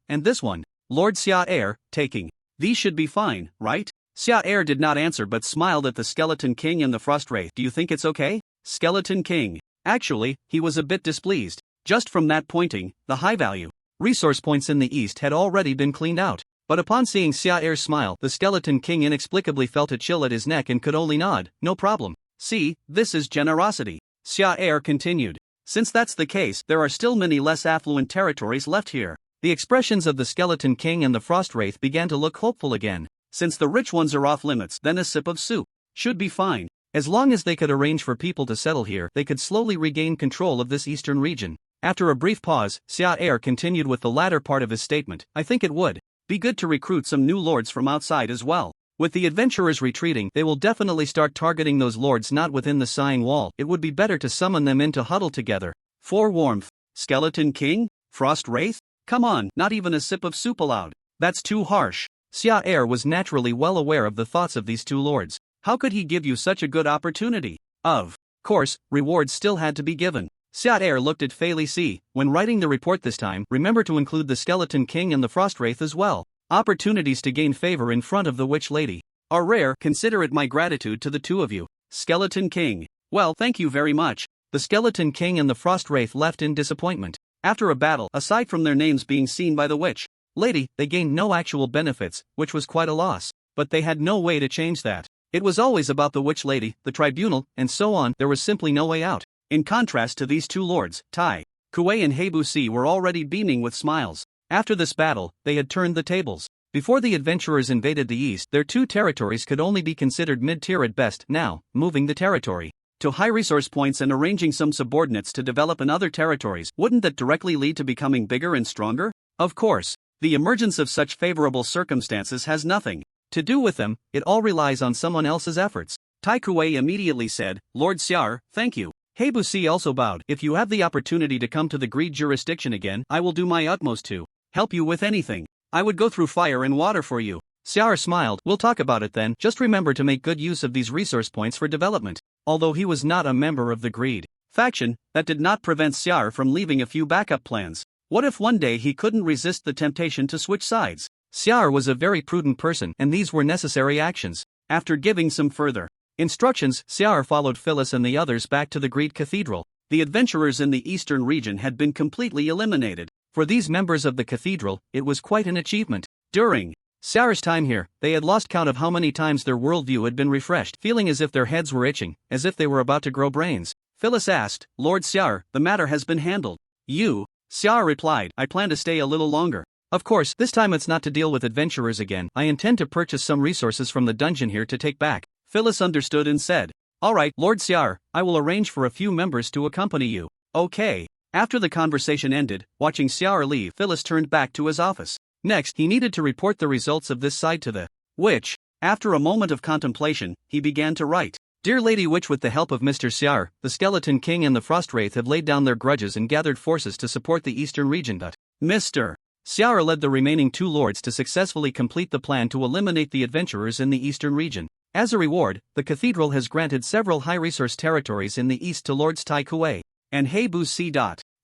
and this one. Lord Xia Er, taking. These should be fine, right?" Xia Er did not answer but smiled at the Skeleton King and the Frost Wraith. "Do you think it's okay?" Skeleton King. Actually, he was a bit displeased. Just from that pointing, the high-value resource points in the east had already been cleaned out. But upon seeing Xia Er's smile, the Skeleton King inexplicably felt a chill at his neck and could only nod. "No problem. See, this is generosity." Xia Er continued. "Since that's the case, there are still many less affluent territories left here." The expressions of the Skeleton King and the Frost Wraith began to look hopeful again. "Since the rich ones are off limits, then a sip of soup should be fine. As long as they could arrange for people to settle here, they could slowly regain control of this eastern region." After a brief pause, Xia Er continued with the latter part of his statement. "I think it would be good to recruit some new lords from outside as well. With the adventurers retreating, they will definitely start targeting those lords not within the Sighing Wall. It would be better to summon them in to huddle together for warmth." Skeleton King? Frost Wraith? Come on, not even a sip of soup allowed. That's too harsh. Xia Er was naturally well aware of the thoughts of these two lords. How could he give you such a good opportunity? Of course, rewards still had to be given. Xia Er looked at Fei Li Si. "When writing the report this time, remember to include the Skeleton King and the Frost Wraith as well. Opportunities to gain favor in front of the Witch Lady are rare. Consider it my gratitude to the two of you." Skeleton King. "Well, thank you very much." The Skeleton King and the Frost Wraith left in disappointment. After a battle, aside from their names being seen by the Witch Lady, they gained no actual benefits, which was quite a loss. But they had no way to change that. It was always about the Witch Lady, the tribunal, and so on. There was simply no way out. In contrast to these two lords, Tai Kuei and Heibusi were already beaming with smiles. After this battle, they had turned the tables. Before the adventurers invaded the east, their two territories could only be considered mid-tier at best. Now, moving the territory to high resource points and arranging some subordinates to develop in other territories, wouldn't that directly lead to becoming bigger and stronger? Of course, the emergence of such favorable circumstances has nothing to do with them, it all relies on someone else's efforts. Tai Kuei immediately said, Lord Xiar, thank you. Heibusi also bowed. If you have the opportunity to come to the Greed jurisdiction again, I will do my utmost to help you with anything. I would go through fire and water for you. Xiar smiled. We'll talk about it then. Just remember to make good use of these resource points for development. Although he was not a member of the Greed faction, that did not prevent Xiar from leaving a few backup plans. What if one day he couldn't resist the temptation to switch sides? Xiar was a very prudent person, and these were necessary actions. After giving some further instructions, Xiar followed Phyllis and the others back to the Greed Cathedral. The adventurers in the eastern region had been completely eliminated. For these members of the cathedral, it was quite an achievement. During Xiar's time here, they had lost count of how many times their worldview had been refreshed, feeling as if their heads were itching, as if they were about to grow brains. Phyllis asked, Lord Xiar, the matter has been handled. You? Xiar replied, I plan to stay a little longer. Of course, this time it's not to deal with adventurers again. I intend to purchase some resources from the dungeon here to take back. Phyllis understood and said, Alright, Lord Xiar, I will arrange for a few members to accompany you. Okay. After the conversation ended, watching Xiar leave, Phyllis turned back to his office. Next, he needed to report the results of this side to the witch. After a moment of contemplation, he began to write. Dear Lady Witch, with the help of Mr. Xiar, the Skeleton King and the Frost Wraith have laid down their grudges and gathered forces to support the eastern region. But Mr. Xiar led the remaining two lords to successfully complete the plan to eliminate the adventurers in the eastern region. As a reward, the cathedral has granted several high-resource territories in the east to Lords Tai Kuei and Heibusi.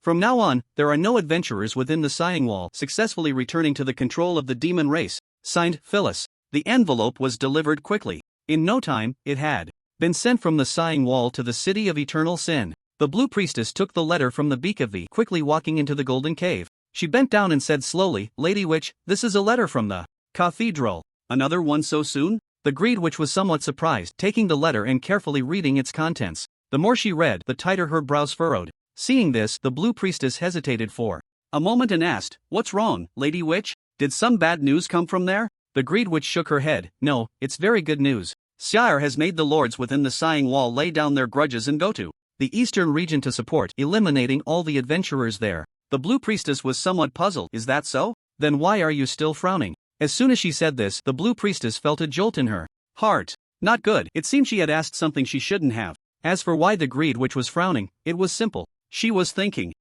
From now on, there are no adventurers within the Sighing Wall, successfully returning to the control of the demon race. Signed, Phyllis. The envelope was delivered quickly. In no time, it had been sent from the Sighing Wall to the City of Eternal Sin. The Blue Priestess took the letter from the beak of the, quickly walking into the Golden Cave. She bent down and said slowly, Lady Witch, this is a letter from the cathedral. Another one so soon? The Greed Witch was somewhat surprised, taking the letter and carefully reading its contents. The more she read, the tighter her brows furrowed. Seeing this, the Blue Priestess hesitated for a moment and asked, What's wrong, Lady Witch? Did some bad news come from there? The Greed Witch shook her head. No, it's very good news. Xiar has made the lords within the Sighing Wall lay down their grudges and go to the eastern region to support, eliminating all the adventurers there. The Blue Priestess was somewhat puzzled. Is that so? Then why are you still frowning? As soon as she said this, the Blue Priestess felt a jolt in her heart. Not good. It seemed she had asked something she shouldn't have. As for why the Greed Witch was frowning, it was simple. She was thinking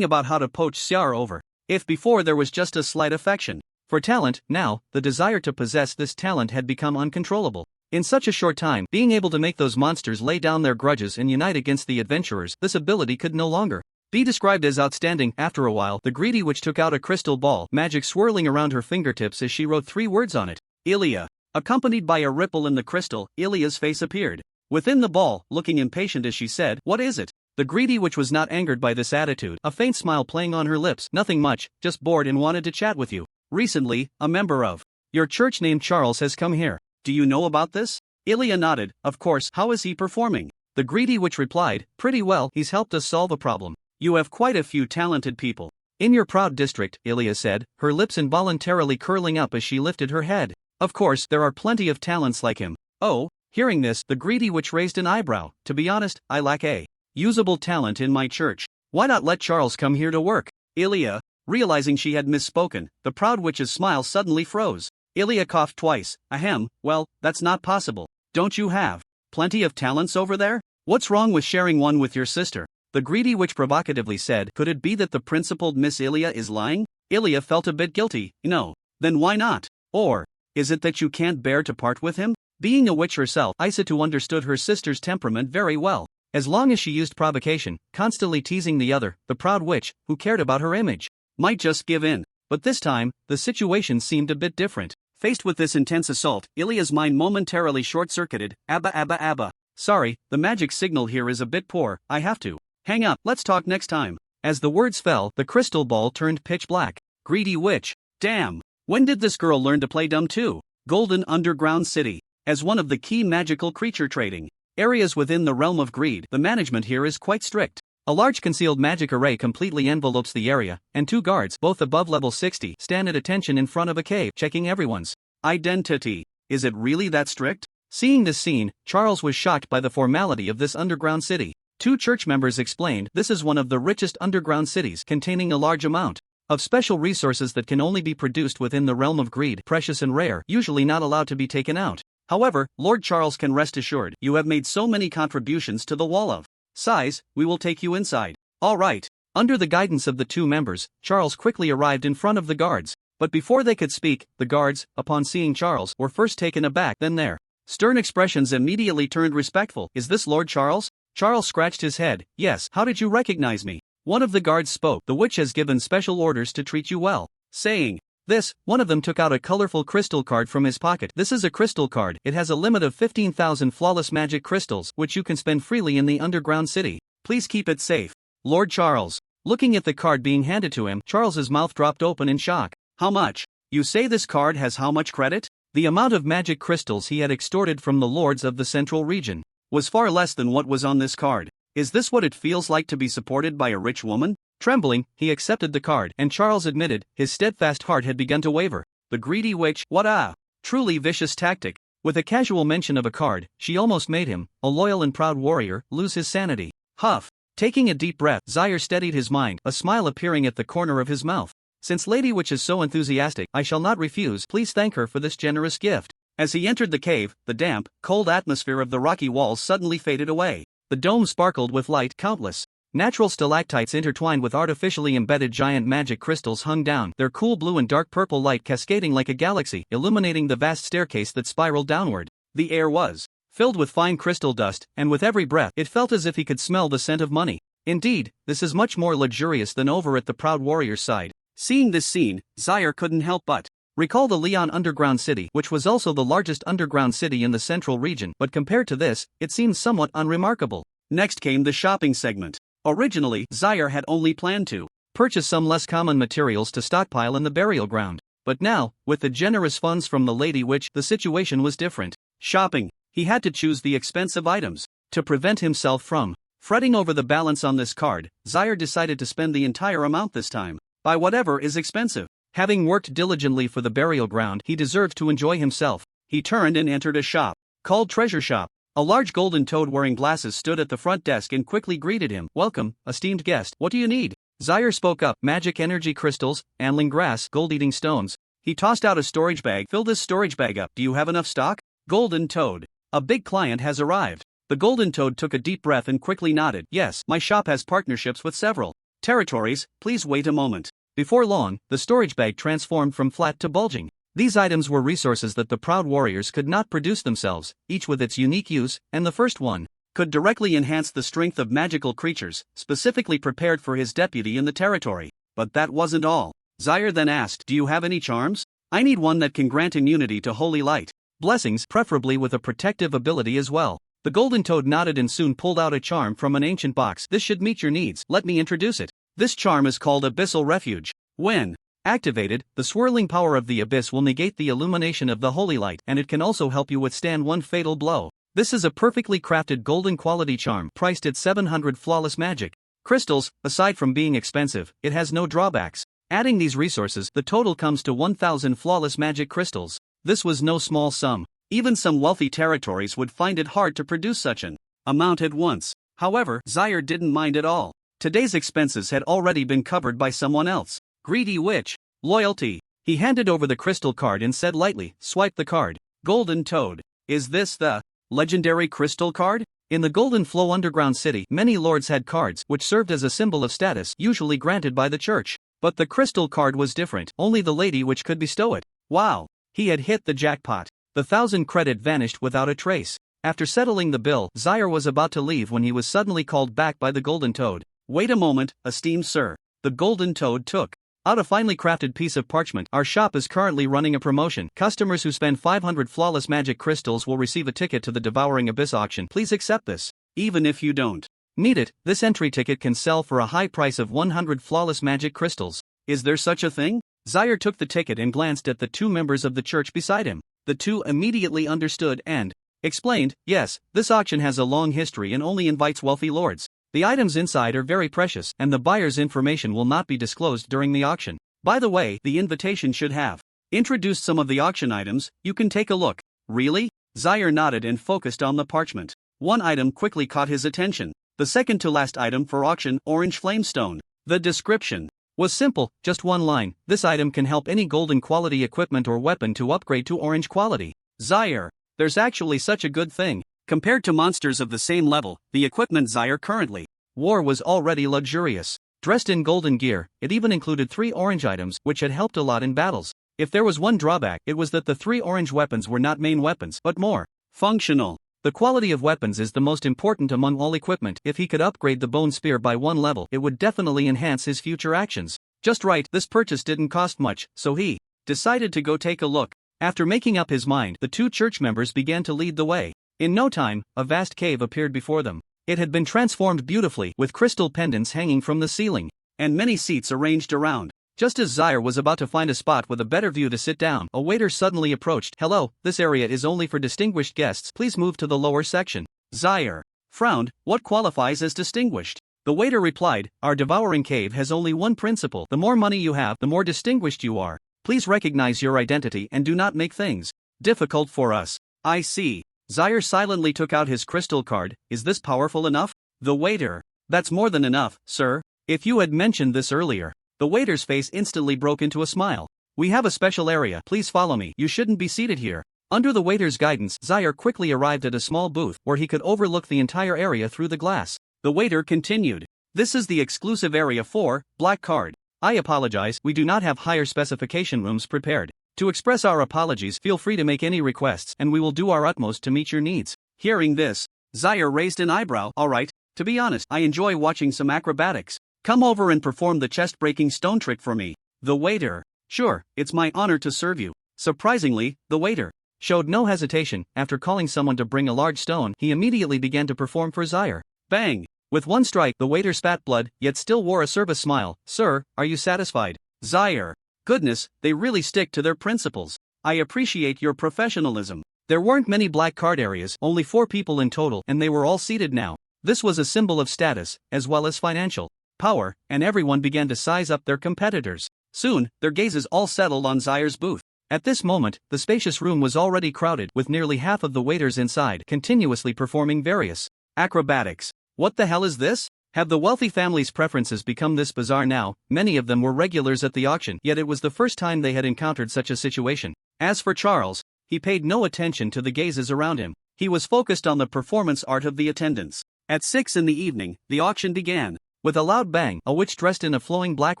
about how to poach Xiar over. If before there was just a slight affection for talent, now, the desire to possess this talent had become uncontrollable. In such a short time, being able to make those monsters lay down their grudges and unite against the adventurers, this ability could no longer be described as outstanding. After a while, the Greedy Witch took out a crystal ball, magic swirling around her fingertips as she wrote 3 words on it. Ilia. Accompanied by a ripple in the crystal, Ilia's face appeared within the ball, looking impatient as she said, What is it? The Greedy Witch was not angered by this attitude, a faint smile playing on her lips. Nothing much, just bored and wanted to chat with you. Recently, a member of your church named Charles has come here. Do you know about this? Ilia nodded. Of course. How is he performing? The Greedy Witch replied, Pretty well. He's helped us solve a problem. You have quite a few talented people in your proud district, Ilia said, her lips involuntarily curling up as she lifted her head. Of course, there are plenty of talents like him. Oh, hearing this, the Greedy Witch raised an eyebrow. To be honest, I lack a usable talent in my church. Why not let Charles come here to work? Ilia, realizing she had misspoken, the proud witch's smile suddenly froze. Ilia coughed twice. Ahem, well, that's not possible. Don't you have plenty of talents over there? What's wrong with sharing one with your sister? The Greedy Witch provocatively said. Could it be that the principled Miss Ilia is lying? Ilia felt a bit guilty. No. Then why not? Or is it that you can't bear to part with him? Being a witch herself, Isatu understood her sister's temperament very well. As long as she used provocation, constantly teasing the other, the proud witch, who cared about her image, might just give in. But this time, the situation seemed a bit different. Faced with this intense assault, Ilia's mind momentarily short-circuited. Abba. Sorry, the magic signal here is a bit poor. I have to hang up. Let's talk next time. As the words fell, the crystal ball turned pitch black. Greedy Witch. Damn. When did this girl learn to play dumb too? Golden Underground City. As one of the key magical creature trading areas within the realm of greed, the management here is quite strict. A large concealed magic array completely envelopes the area, and 2 guards, both above level 60, stand at attention in front of a cave, checking everyone's identity. Is it really that strict? Seeing this scene, Charles was shocked by the formality of this underground city. Two church members explained this is one of the richest underground cities, containing a large amount of special resources that can only be produced within the realm of greed, precious and rare, usually not allowed to be taken out. However, Lord Charles can rest assured, you have made so many contributions to the wall of size, we will take you inside. All right. Under the guidance of the two members, Charles quickly arrived in front of the guards. But before they could speak, the guards, upon seeing Charles, were first taken aback, then their stern expressions immediately turned respectful. Is this Lord Charles? Charles scratched his head. Yes. How did you recognize me? One of the guards spoke. The witch has given special orders to treat you well. Saying this, one of them took out a colorful crystal card from his pocket. This is a crystal card. It has a limit of 15,000 flawless magic crystals, which you can spend freely in the underground city. Please keep it safe. Lord Charles. Looking at the card being handed to him, Charles's mouth dropped open in shock. How much? You say this card has how much credit? The amount of magic crystals he had extorted from the lords of the central region was far less than what was on this card. Is this what it feels like to be supported by a rich woman? Trembling, he accepted the card, and Charles admitted, his steadfast heart had begun to waver. The greedy witch, what a truly vicious tactic. With a casual mention of a card, she almost made him, a loyal and proud warrior, lose his sanity. Huff. Taking a deep breath, Zaire steadied his mind, a smile appearing at the corner of his mouth. Since Lady Witch is so enthusiastic, I shall not refuse. Please thank her for this generous gift. As he entered the cave, the damp, cold atmosphere of the rocky walls suddenly faded away. The dome sparkled with light. Countless natural stalactites intertwined with artificially embedded giant magic crystals hung down, their cool blue and dark purple light cascading like a galaxy, illuminating the vast staircase that spiraled downward. The air was filled with fine crystal dust, and with every breath, it felt as if he could smell the scent of money. Indeed, this is much more luxurious than over at the proud warrior's side. Seeing this scene, Zaire couldn't help but recall the Leysan underground city, which was also the largest underground city in the central region, but compared to this, it seemed somewhat unremarkable. Next came the shopping segment. Originally, Zaire had only planned to purchase some less common materials to stockpile in the burial ground. But now, with the generous funds from the Lady Witch, the situation was different. Shopping. He had to choose the expensive items. To prevent himself from fretting over the balance on this card, Zaire decided to spend the entire amount this time. Buy whatever is expensive. Having worked diligently for the burial ground, he deserved to enjoy himself. He turned and entered a shop called Treasure Shop. A large golden toad wearing glasses stood at the front desk and quickly greeted him. Welcome, esteemed guest. What do you need? Zaire spoke up. Magic energy crystals, anling grass, gold-eating stones. He tossed out a storage bag. Fill this storage bag up. Do you have enough stock? Golden toad. A big client has arrived. The golden toad took a deep breath and quickly nodded. Yes, my shop has partnerships with several territories. Please wait a moment. Before long, the storage bag transformed from flat to bulging. These items were resources that the proud warriors could not produce themselves, each with its unique use, and the first one could directly enhance the strength of magical creatures, specifically prepared for his deputy in the territory. But that wasn't all. Zaire then asked, do you have any charms? I need one that can grant immunity to holy light. Blessings, preferably with a protective ability as well. The golden toad nodded and soon pulled out a charm from an ancient box. This should meet your needs. Let me introduce it. This charm is called Abyssal Refuge. When activated, the swirling power of the abyss will negate the illumination of the holy light, and it can also help you withstand one fatal blow. This is a perfectly crafted golden quality charm, priced at 700 flawless magic crystals. Aside from being expensive, it has no drawbacks. Adding these resources, the total comes to 1,000 flawless magic crystals. This was no small sum. Even some wealthy territories would find it hard to produce such an amount at once. However, Zaire didn't mind at all. Today's expenses had already been covered by someone else. Greedy witch. Loyalty. He handed over the crystal card and said lightly, swipe the card. Golden toad. Is this the legendary crystal card? In the Golden Flow underground city, many lords had cards, which served as a symbol of status, usually granted by the church. But the crystal card was different. Only the Lady Witch could bestow it. Wow. He had hit the jackpot. The 1,000 credit vanished without a trace. After settling the bill, Zaire was about to leave when he was suddenly called back by the golden toad. Wait a moment, esteemed sir. The golden toad took out a finely crafted piece of parchment. Our shop is currently running a promotion. Customers who spend 500 flawless magic crystals will receive a ticket to the Devouring Abyss auction. Please accept this. Even if you don't need it, this entry ticket can sell for a high price of 100 flawless magic crystals. Is there such a thing? Zaire took the ticket and glanced at the two members of the church beside him. The two immediately understood and explained, yes, this auction has a long history and only invites wealthy lords. The items inside are very precious, and the buyer's information will not be disclosed during the auction. By the way, the invitation should have introduced some of the auction items. You can take a look. Really? Zaire nodded and focused on the parchment. One item quickly caught his attention. The second to last item for auction, orange flamestone. The description was simple, just one line. This item can help any golden quality equipment or weapon to upgrade to orange quality. Zaire, there's actually such a good thing. Compared to monsters of the same level, the equipment Zaire currently wore was already luxurious. Dressed in golden gear, it even included 3 orange items, which had helped a lot in battles. If there was one drawback, it was that the 3 orange weapons were not main weapons, but more functional. The quality of weapons is the most important among all equipment. If he could upgrade the bone spear by 1 level, it would definitely enhance his future actions. Just right, this purchase didn't cost much, so he decided to go take a look. After making up his mind, the 2 church members began to lead the way. In no time, a vast cave appeared before them. It had been transformed beautifully, with crystal pendants hanging from the ceiling, and many seats arranged around. Just as Zaire was about to find a spot with a better view to sit down, a waiter suddenly approached. "Hello, this area is only for distinguished guests. Please move to the lower section." Zaire frowned. What qualifies as distinguished? The waiter replied, "Our devouring cave has only one principle. The more money you have, the more distinguished you are. Please recognize your identity and do not make things difficult for us." "I see." Zaire silently took out his crystal card. "Is this powerful enough?" The waiter, "That's more than enough, sir. If you had mentioned this earlier." The waiter's face instantly broke into a smile. "We have a special area. Please follow me. You shouldn't be seated here." Under the waiter's guidance, Zaire quickly arrived at a small booth where he could overlook the entire area through the glass. The waiter continued, "This is the exclusive area for Black Card. I apologize, we do not have higher specification rooms prepared. To express our apologies, feel free to make any requests and we will do our utmost to meet your needs." Hearing this, Zaire raised an eyebrow. "All right, to be honest, I enjoy watching some acrobatics. Come over and perform the chest-breaking stone trick for me." The waiter, "Sure, it's my honor to serve you." Surprisingly, the waiter showed no hesitation. After calling someone to bring a large stone, he immediately began to perform for Zaire. Bang! With one strike, the waiter spat blood, yet still wore a service smile. "Sir, are you satisfied?" Zaire, "Goodness, they really stick to their principles. I appreciate your professionalism." There weren't many black card areas, only 4 people in total, and they were all seated now. This was a symbol of status, as well as financial power, and everyone began to size up their competitors. Soon, their gazes all settled on Zaire's booth. At this moment, the spacious room was already crowded, with nearly half of the waiters inside continuously performing various acrobatics. What the hell is this? Have the wealthy family's preferences become this bizarre now? Many of them were regulars at the auction, yet it was the first time they had encountered such a situation. As for Charles, he paid no attention to the gazes around him. He was focused on the performance art of the attendants. At 6 in the evening, the auction began. With a loud bang, a witch dressed in a flowing black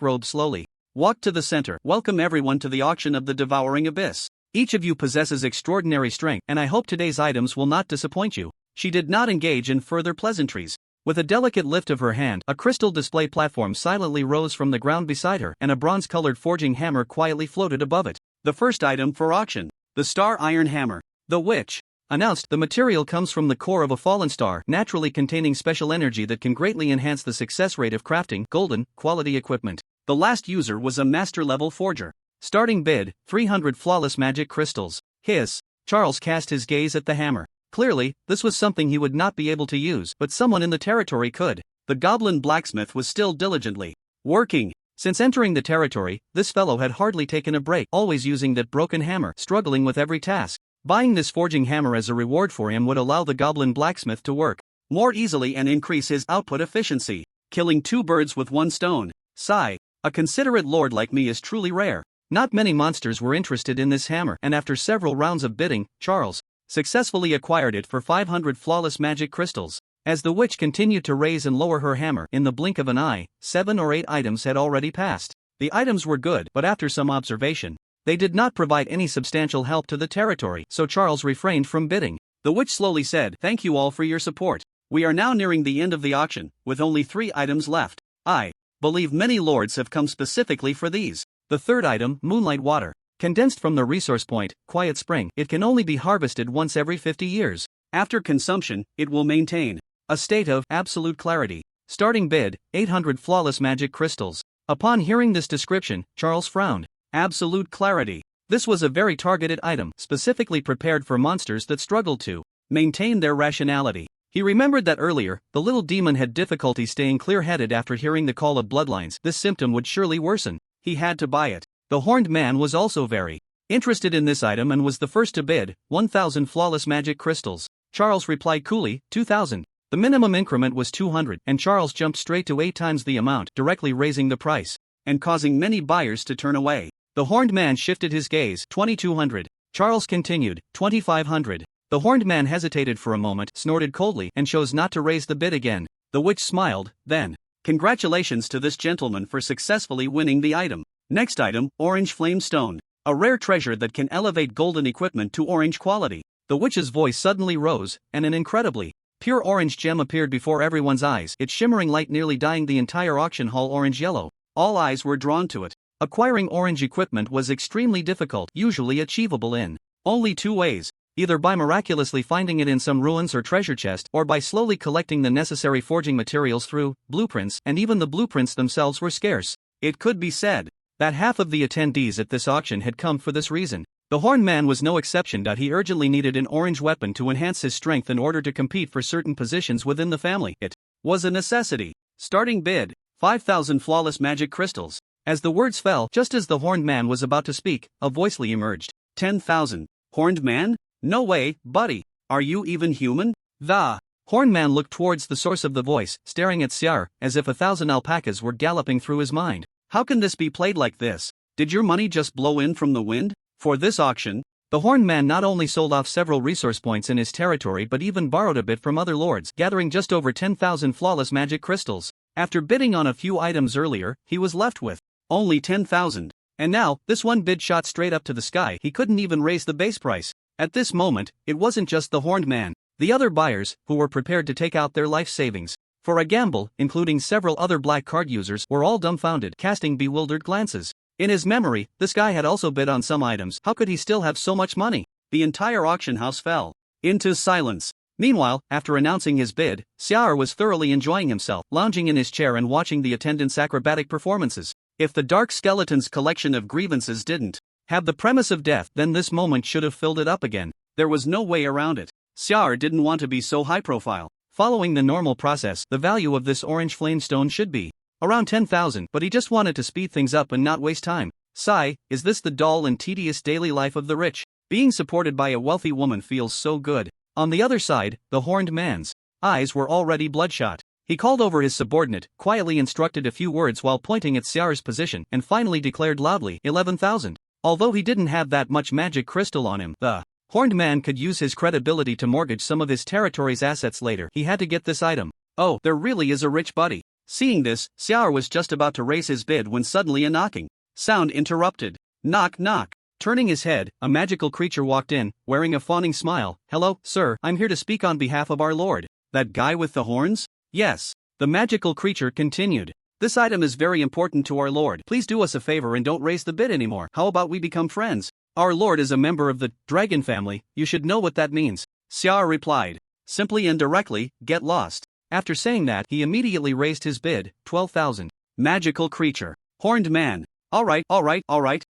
robe slowly walked to the center. "Welcome everyone to the auction of the Devouring Abyss. Each of you possesses extraordinary strength, and I hope today's items will not disappoint you." She did not engage in further pleasantries. With a delicate lift of her hand, a crystal display platform silently rose from the ground beside her, and a bronze-colored forging hammer quietly floated above it. The first item for auction, the Star Iron Hammer. The witch announced, "The material comes from the core of a fallen star, naturally containing special energy that can greatly enhance the success rate of crafting golden quality equipment." The last user was a master-level forger. Starting bid, 300 flawless magic crystals. Hiss. Charles cast his gaze at the hammer. Clearly, this was something he would not be able to use, but someone in the territory could. The goblin blacksmith was still diligently working. Since entering the territory, this fellow had hardly taken a break, always using that broken hammer, struggling with every task. Buying this forging hammer as a reward for him would allow the goblin blacksmith to work more easily and increase his output efficiency. Killing 2 birds with 1 stone. Sigh. A considerate lord like me is truly rare. Not many monsters were interested in this hammer, and after several rounds of bidding, Charles successfully acquired it for 500 flawless magic crystals. As the witch continued to raise and lower her hammer, in the blink of an eye, 7 or 8 items had already passed. The items were good, but after some observation, they did not provide any substantial help to the territory, so Charles refrained from bidding. The witch slowly said, "Thank you all for your support. We are now nearing the end of the auction, with only 3 items left. I believe many lords have come specifically for these." The third item, Moonlight Water. Condensed from the resource point, Quiet Spring, it can only be harvested once every 50 years. After consumption, it will maintain a state of absolute clarity. Starting bid, 800 flawless magic crystals. Upon hearing this description, Charles frowned. Absolute clarity. This was a very targeted item, specifically prepared for monsters that struggled to maintain their rationality. He remembered that earlier, the little demon had difficulty staying clear-headed after hearing the call of bloodlines. This symptom would surely worsen. He had to buy it. The horned man was also very interested in this item and was the first to bid, 1,000 flawless magic crystals. Charles replied coolly, 2,000. The minimum increment was 200, and Charles jumped straight to 8 times the amount, directly raising the price, and causing many buyers to turn away. The horned man shifted his gaze, 2,200. Charles continued, 2,500. The horned man hesitated for a moment, snorted coldly, and chose not to raise the bid again. The witch smiled, then, congratulations to this gentleman for successfully winning the item. Next item, Orange Flame Stone. A rare treasure that can elevate golden equipment to orange quality. The witch's voice suddenly rose, and an incredibly pure orange gem appeared before everyone's eyes, its shimmering light nearly dyeing the entire auction hall orange-yellow. All eyes were drawn to it. Acquiring orange equipment was extremely difficult, usually achievable in only 2 ways. Either by miraculously finding it in some ruins or treasure chest, or by slowly collecting the necessary forging materials through blueprints, and even the blueprints themselves were scarce. It could be said that half of the attendees at this auction had come for this reason. The horned man was no exception. He urgently needed an orange weapon to enhance his strength in order to compete for certain positions within the family. It was a necessity. Starting bid, 5,000 flawless magic crystals. As the words fell, just as the horned man was about to speak, a voicely emerged. 10,000. Horned man? No way, buddy. Are you even human? The horned man looked towards the source of the voice, staring at Xiar, as if 1,000 alpacas were galloping through his mind. How can this be played like this? Did your money just blow in from the wind? For this auction, the horned man not only sold off several resource points in his territory but even borrowed a bit from other lords, gathering just over 10,000 flawless magic crystals. After bidding on a few items earlier, he was left with only 10,000. And now, this one bid shot straight up to the sky. He couldn't even raise the base price. At this moment, it wasn't just the horned man. The other buyers, who were prepared to take out their life savings for a gamble, including several other black card users, were all dumbfounded, casting bewildered glances. In his memory, this guy had also bid on some items. How could he still have so much money? The entire auction house fell into silence. Meanwhile, after announcing his bid, Xiar was thoroughly enjoying himself, lounging in his chair and watching the attendants' acrobatic performances. If the Dark Skeleton's collection of grievances didn't have the premise of death, then this moment should have filled it up again. There was no way around it. Xiar didn't want to be so high profile. Following the normal process, the value of this orange flame stone should be around 10,000, but he just wanted to speed things up and not waste time. Sigh, is this the dull and tedious daily life of the rich? Being supported by a wealthy woman feels so good. On the other side, the horned man's eyes were already bloodshot. He called over his subordinate, quietly instructed a few words while pointing at Xiar's position, and finally declared loudly, 11,000. Although he didn't have that much magic crystal on him, the horned man could use his credibility to mortgage some of his territory's assets later. He had to get this item. Oh, there really is a rich buddy. Seeing this, Xiar was just about to raise his bid when suddenly a knocking sound interrupted. Knock knock. Turning his head, a magical creature walked in, wearing a fawning smile. Hello, sir, I'm here to speak on behalf of our lord. That guy with the horns? Yes. The magical creature continued. This item is very important to our lord. Please do us a favor and don't raise the bid anymore. How about we become friends? Our lord is a member of the dragon family. You should know what that means. Xiar replied. Simply and directly, get lost. After saying that, he immediately raised his bid, 12,000. Magical creature. Horned man. Alright.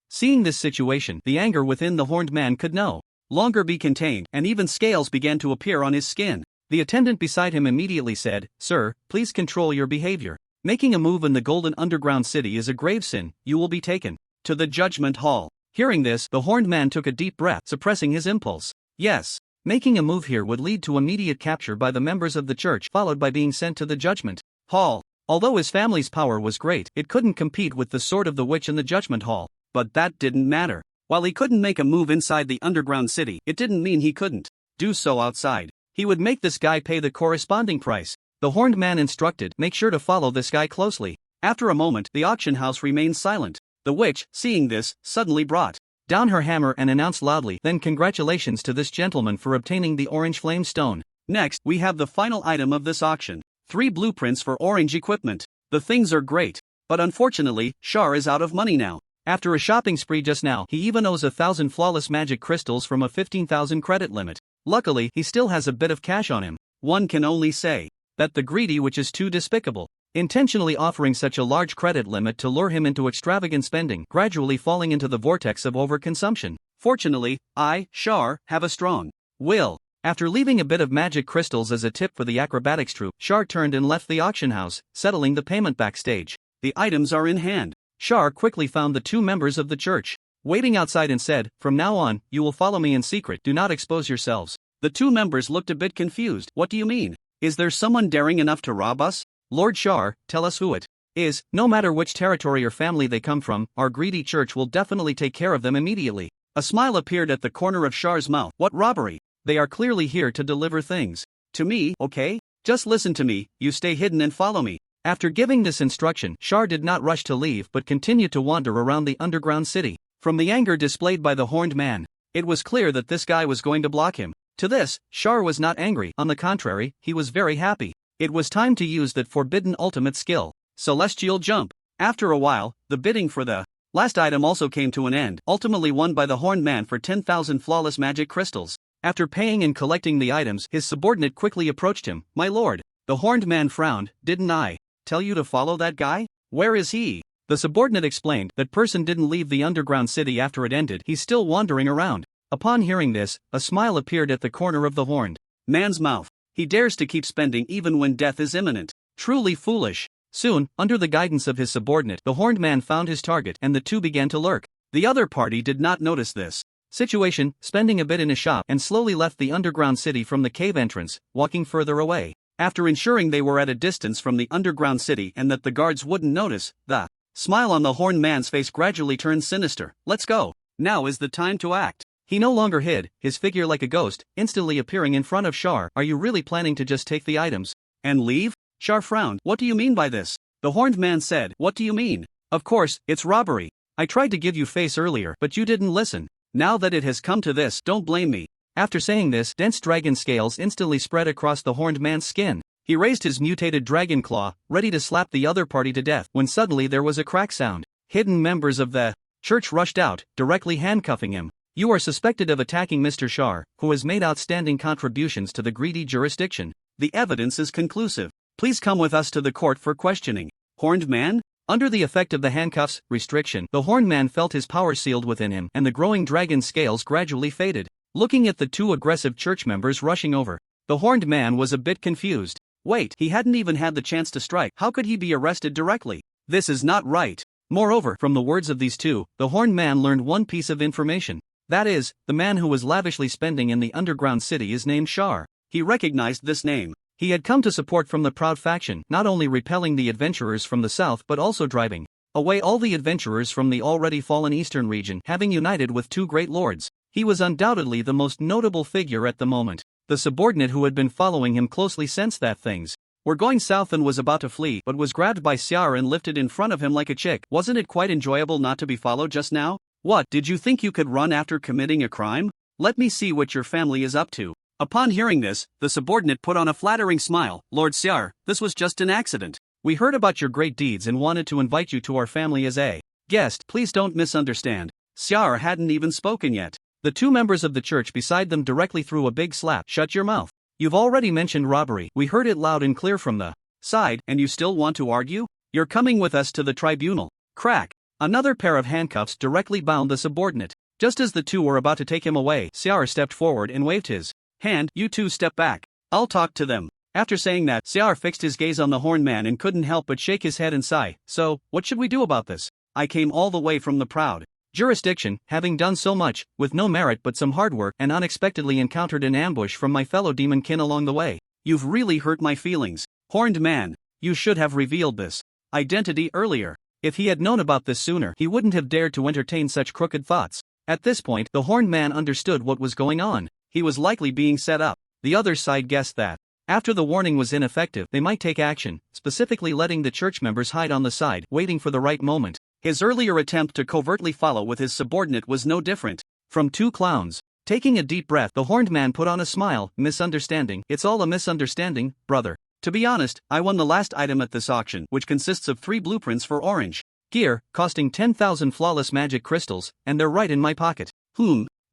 Seeing this situation, the anger within the horned man could no longer be contained, and even scales began to appear on his skin. The attendant beside him immediately said, Sir, please control your behavior. Making a move in the Golden Underground City is a grave sin. You will be taken to the Judgment Hall. Hearing this, the horned man took a deep breath, suppressing his impulse. Yes, making a move here would lead to immediate capture by the members of the church, followed by being sent to the Judgment Hall. Although his family's power was great, it couldn't compete with the sword of the witch in the Judgment Hall. But that didn't matter. While he couldn't make a move inside the underground city, it didn't mean he couldn't do so outside. He would make this guy pay the corresponding price. The horned man instructed, make sure to follow this guy closely. After a moment, the auction house remained silent. The witch, seeing this, suddenly brought down her hammer and announced loudly, then congratulations to this gentleman for obtaining the orange flame stone. Next, we have the final item of this auction. 3 blueprints for orange equipment. The things are great. But unfortunately, Xiar is out of money now. After a shopping spree just now, he even owes 1,000 flawless magic crystals from a 15,000 credit limit. Luckily, he still has a bit of cash on him. One can only say that the greedy witch is too despicable, intentionally offering such a large credit limit to lure him into extravagant spending, gradually falling into the vortex of overconsumption. Fortunately, I, Xiar, have a strong will. After leaving a bit of magic crystals as a tip for the acrobatics troupe, Xiar turned and left the auction house, settling the payment backstage. The items are in hand. Xiar quickly found the 2 members of the church. waiting outside and said, "From now on, you will follow me in secret, do not expose yourselves." The two members looked a bit confused. "What do you mean? Is there someone daring enough to rob us? Lord Shar, tell us who it is. No matter which territory or family they come from, our greedy church will definitely take care of them immediately." A smile appeared at the corner of Shar's mouth. "What robbery? They are clearly here to deliver things to me, okay? Just listen to me, you stay hidden and follow me." After giving this instruction, Shar did not rush to leave but continued to wander around the underground city. From the anger displayed by the horned man, it was clear that this guy was going to block him. To this, Shar was not angry, on the contrary, he was very happy. It was time to use that forbidden ultimate skill, Celestial Jump. After a while, the bidding for the last item also came to an end, ultimately won by the horned man for 10,000 flawless magic crystals. After paying and collecting the items, his subordinate quickly approached him. "My lord." The horned man frowned. "Didn't I tell you to follow that guy? Where is he?" The subordinate explained. "That person didn't leave the underground city after it ended, he's still wandering around." Upon hearing this, a smile appeared at the corner of the horned man's mouth. He dares to keep spending even when death is imminent. Truly foolish. Soon, under the guidance of his subordinate, the horned man found his target and the two began to lurk. The other party did not notice this situation, spending a bit in a shop and slowly left the underground city from the cave entrance, walking further away. After ensuring they were at a distance from the underground city and that the guards wouldn't notice, the smile on the horned man's face gradually turned sinister. "Let's go. Now is the time to act." He no longer hid, his figure like a ghost, instantly appearing in front of Shar. "Are you really planning to just take the items and leave?" Shar frowned. "What do you mean by this?" The horned man said. "What do you mean? Of course, it's robbery. I tried to give you face earlier, but you didn't listen. Now that it has come to this, don't blame me." After saying this, dense dragon scales instantly spread across the horned man's skin. He raised his mutated dragon claw, ready to slap the other party to death, when suddenly there was a crack sound. Hidden members of the church rushed out, directly handcuffing him. "You are suspected of attacking Mr. Shar, who has made outstanding contributions to the greedy jurisdiction. The evidence is conclusive. Please come with us to the court for questioning." Horned man? Under the effect of the handcuffs restriction, the horned man felt his power sealed within him and the growing dragon scales gradually faded. Looking at the two aggressive church members rushing over, the horned man was a bit confused. Wait, he hadn't even had the chance to strike. How could he be arrested directly? This is not right. Moreover, from the words of these two, the horned man learned one piece of information. That is, the man who was lavishly spending in the underground city is named Shar. He recognized this name. He had come to support from the proud faction, not only repelling the adventurers from the south but also driving away all the adventurers from the already fallen eastern region, having united with two great lords. He was undoubtedly the most notable figure at the moment. The subordinate who had been following him closely sensed that things were going south and was about to flee, but was grabbed by Xiar and lifted in front of him like a chick. Wasn't it quite enjoyable not to be followed just now? What, did you think you could run after committing a crime? Let me see what your family is up to. Upon hearing this, the subordinate put on a flattering smile. Lord Xiar, this was just an accident. We heard about your great deeds and wanted to invite you to our family as a guest. Please don't misunderstand. Xiar hadn't even spoken yet. The two members of the church beside them directly threw a big slap. Shut your mouth. You've already mentioned robbery. We heard it loud and clear from the side, and you still want to argue? You're coming with us to the tribunal. Crack. Another pair of handcuffs directly bound the subordinate. Just as the two were about to take him away, Xiar stepped forward and waved his hand. You two step back. I'll talk to them. After saying that, Xiar fixed his gaze on the horned man and couldn't help but shake his head and sigh. So, what should we do about this? I came all the way from the proud jurisdiction, having done so much, with no merit but some hard work, and unexpectedly encountered an ambush from my fellow demonkin along the way. You've really hurt my feelings. Horned man, you should have revealed this identity earlier. If he had known about this sooner, he wouldn't have dared to entertain such crooked thoughts. At this point, the horned man understood what was going on. He was likely being set up. The other side guessed that after the warning was ineffective, they might take action, specifically letting the church members hide on the side, waiting for the right moment. His earlier attempt to covertly follow with his subordinate was no different. From two clowns. Taking a deep breath, the horned man put on a smile. Misunderstanding. It's all a misunderstanding, brother. To be honest, I won the last item at this auction, which consists of 3 blueprints for orange gear, costing 10,000 flawless magic crystals, and they're right in my pocket.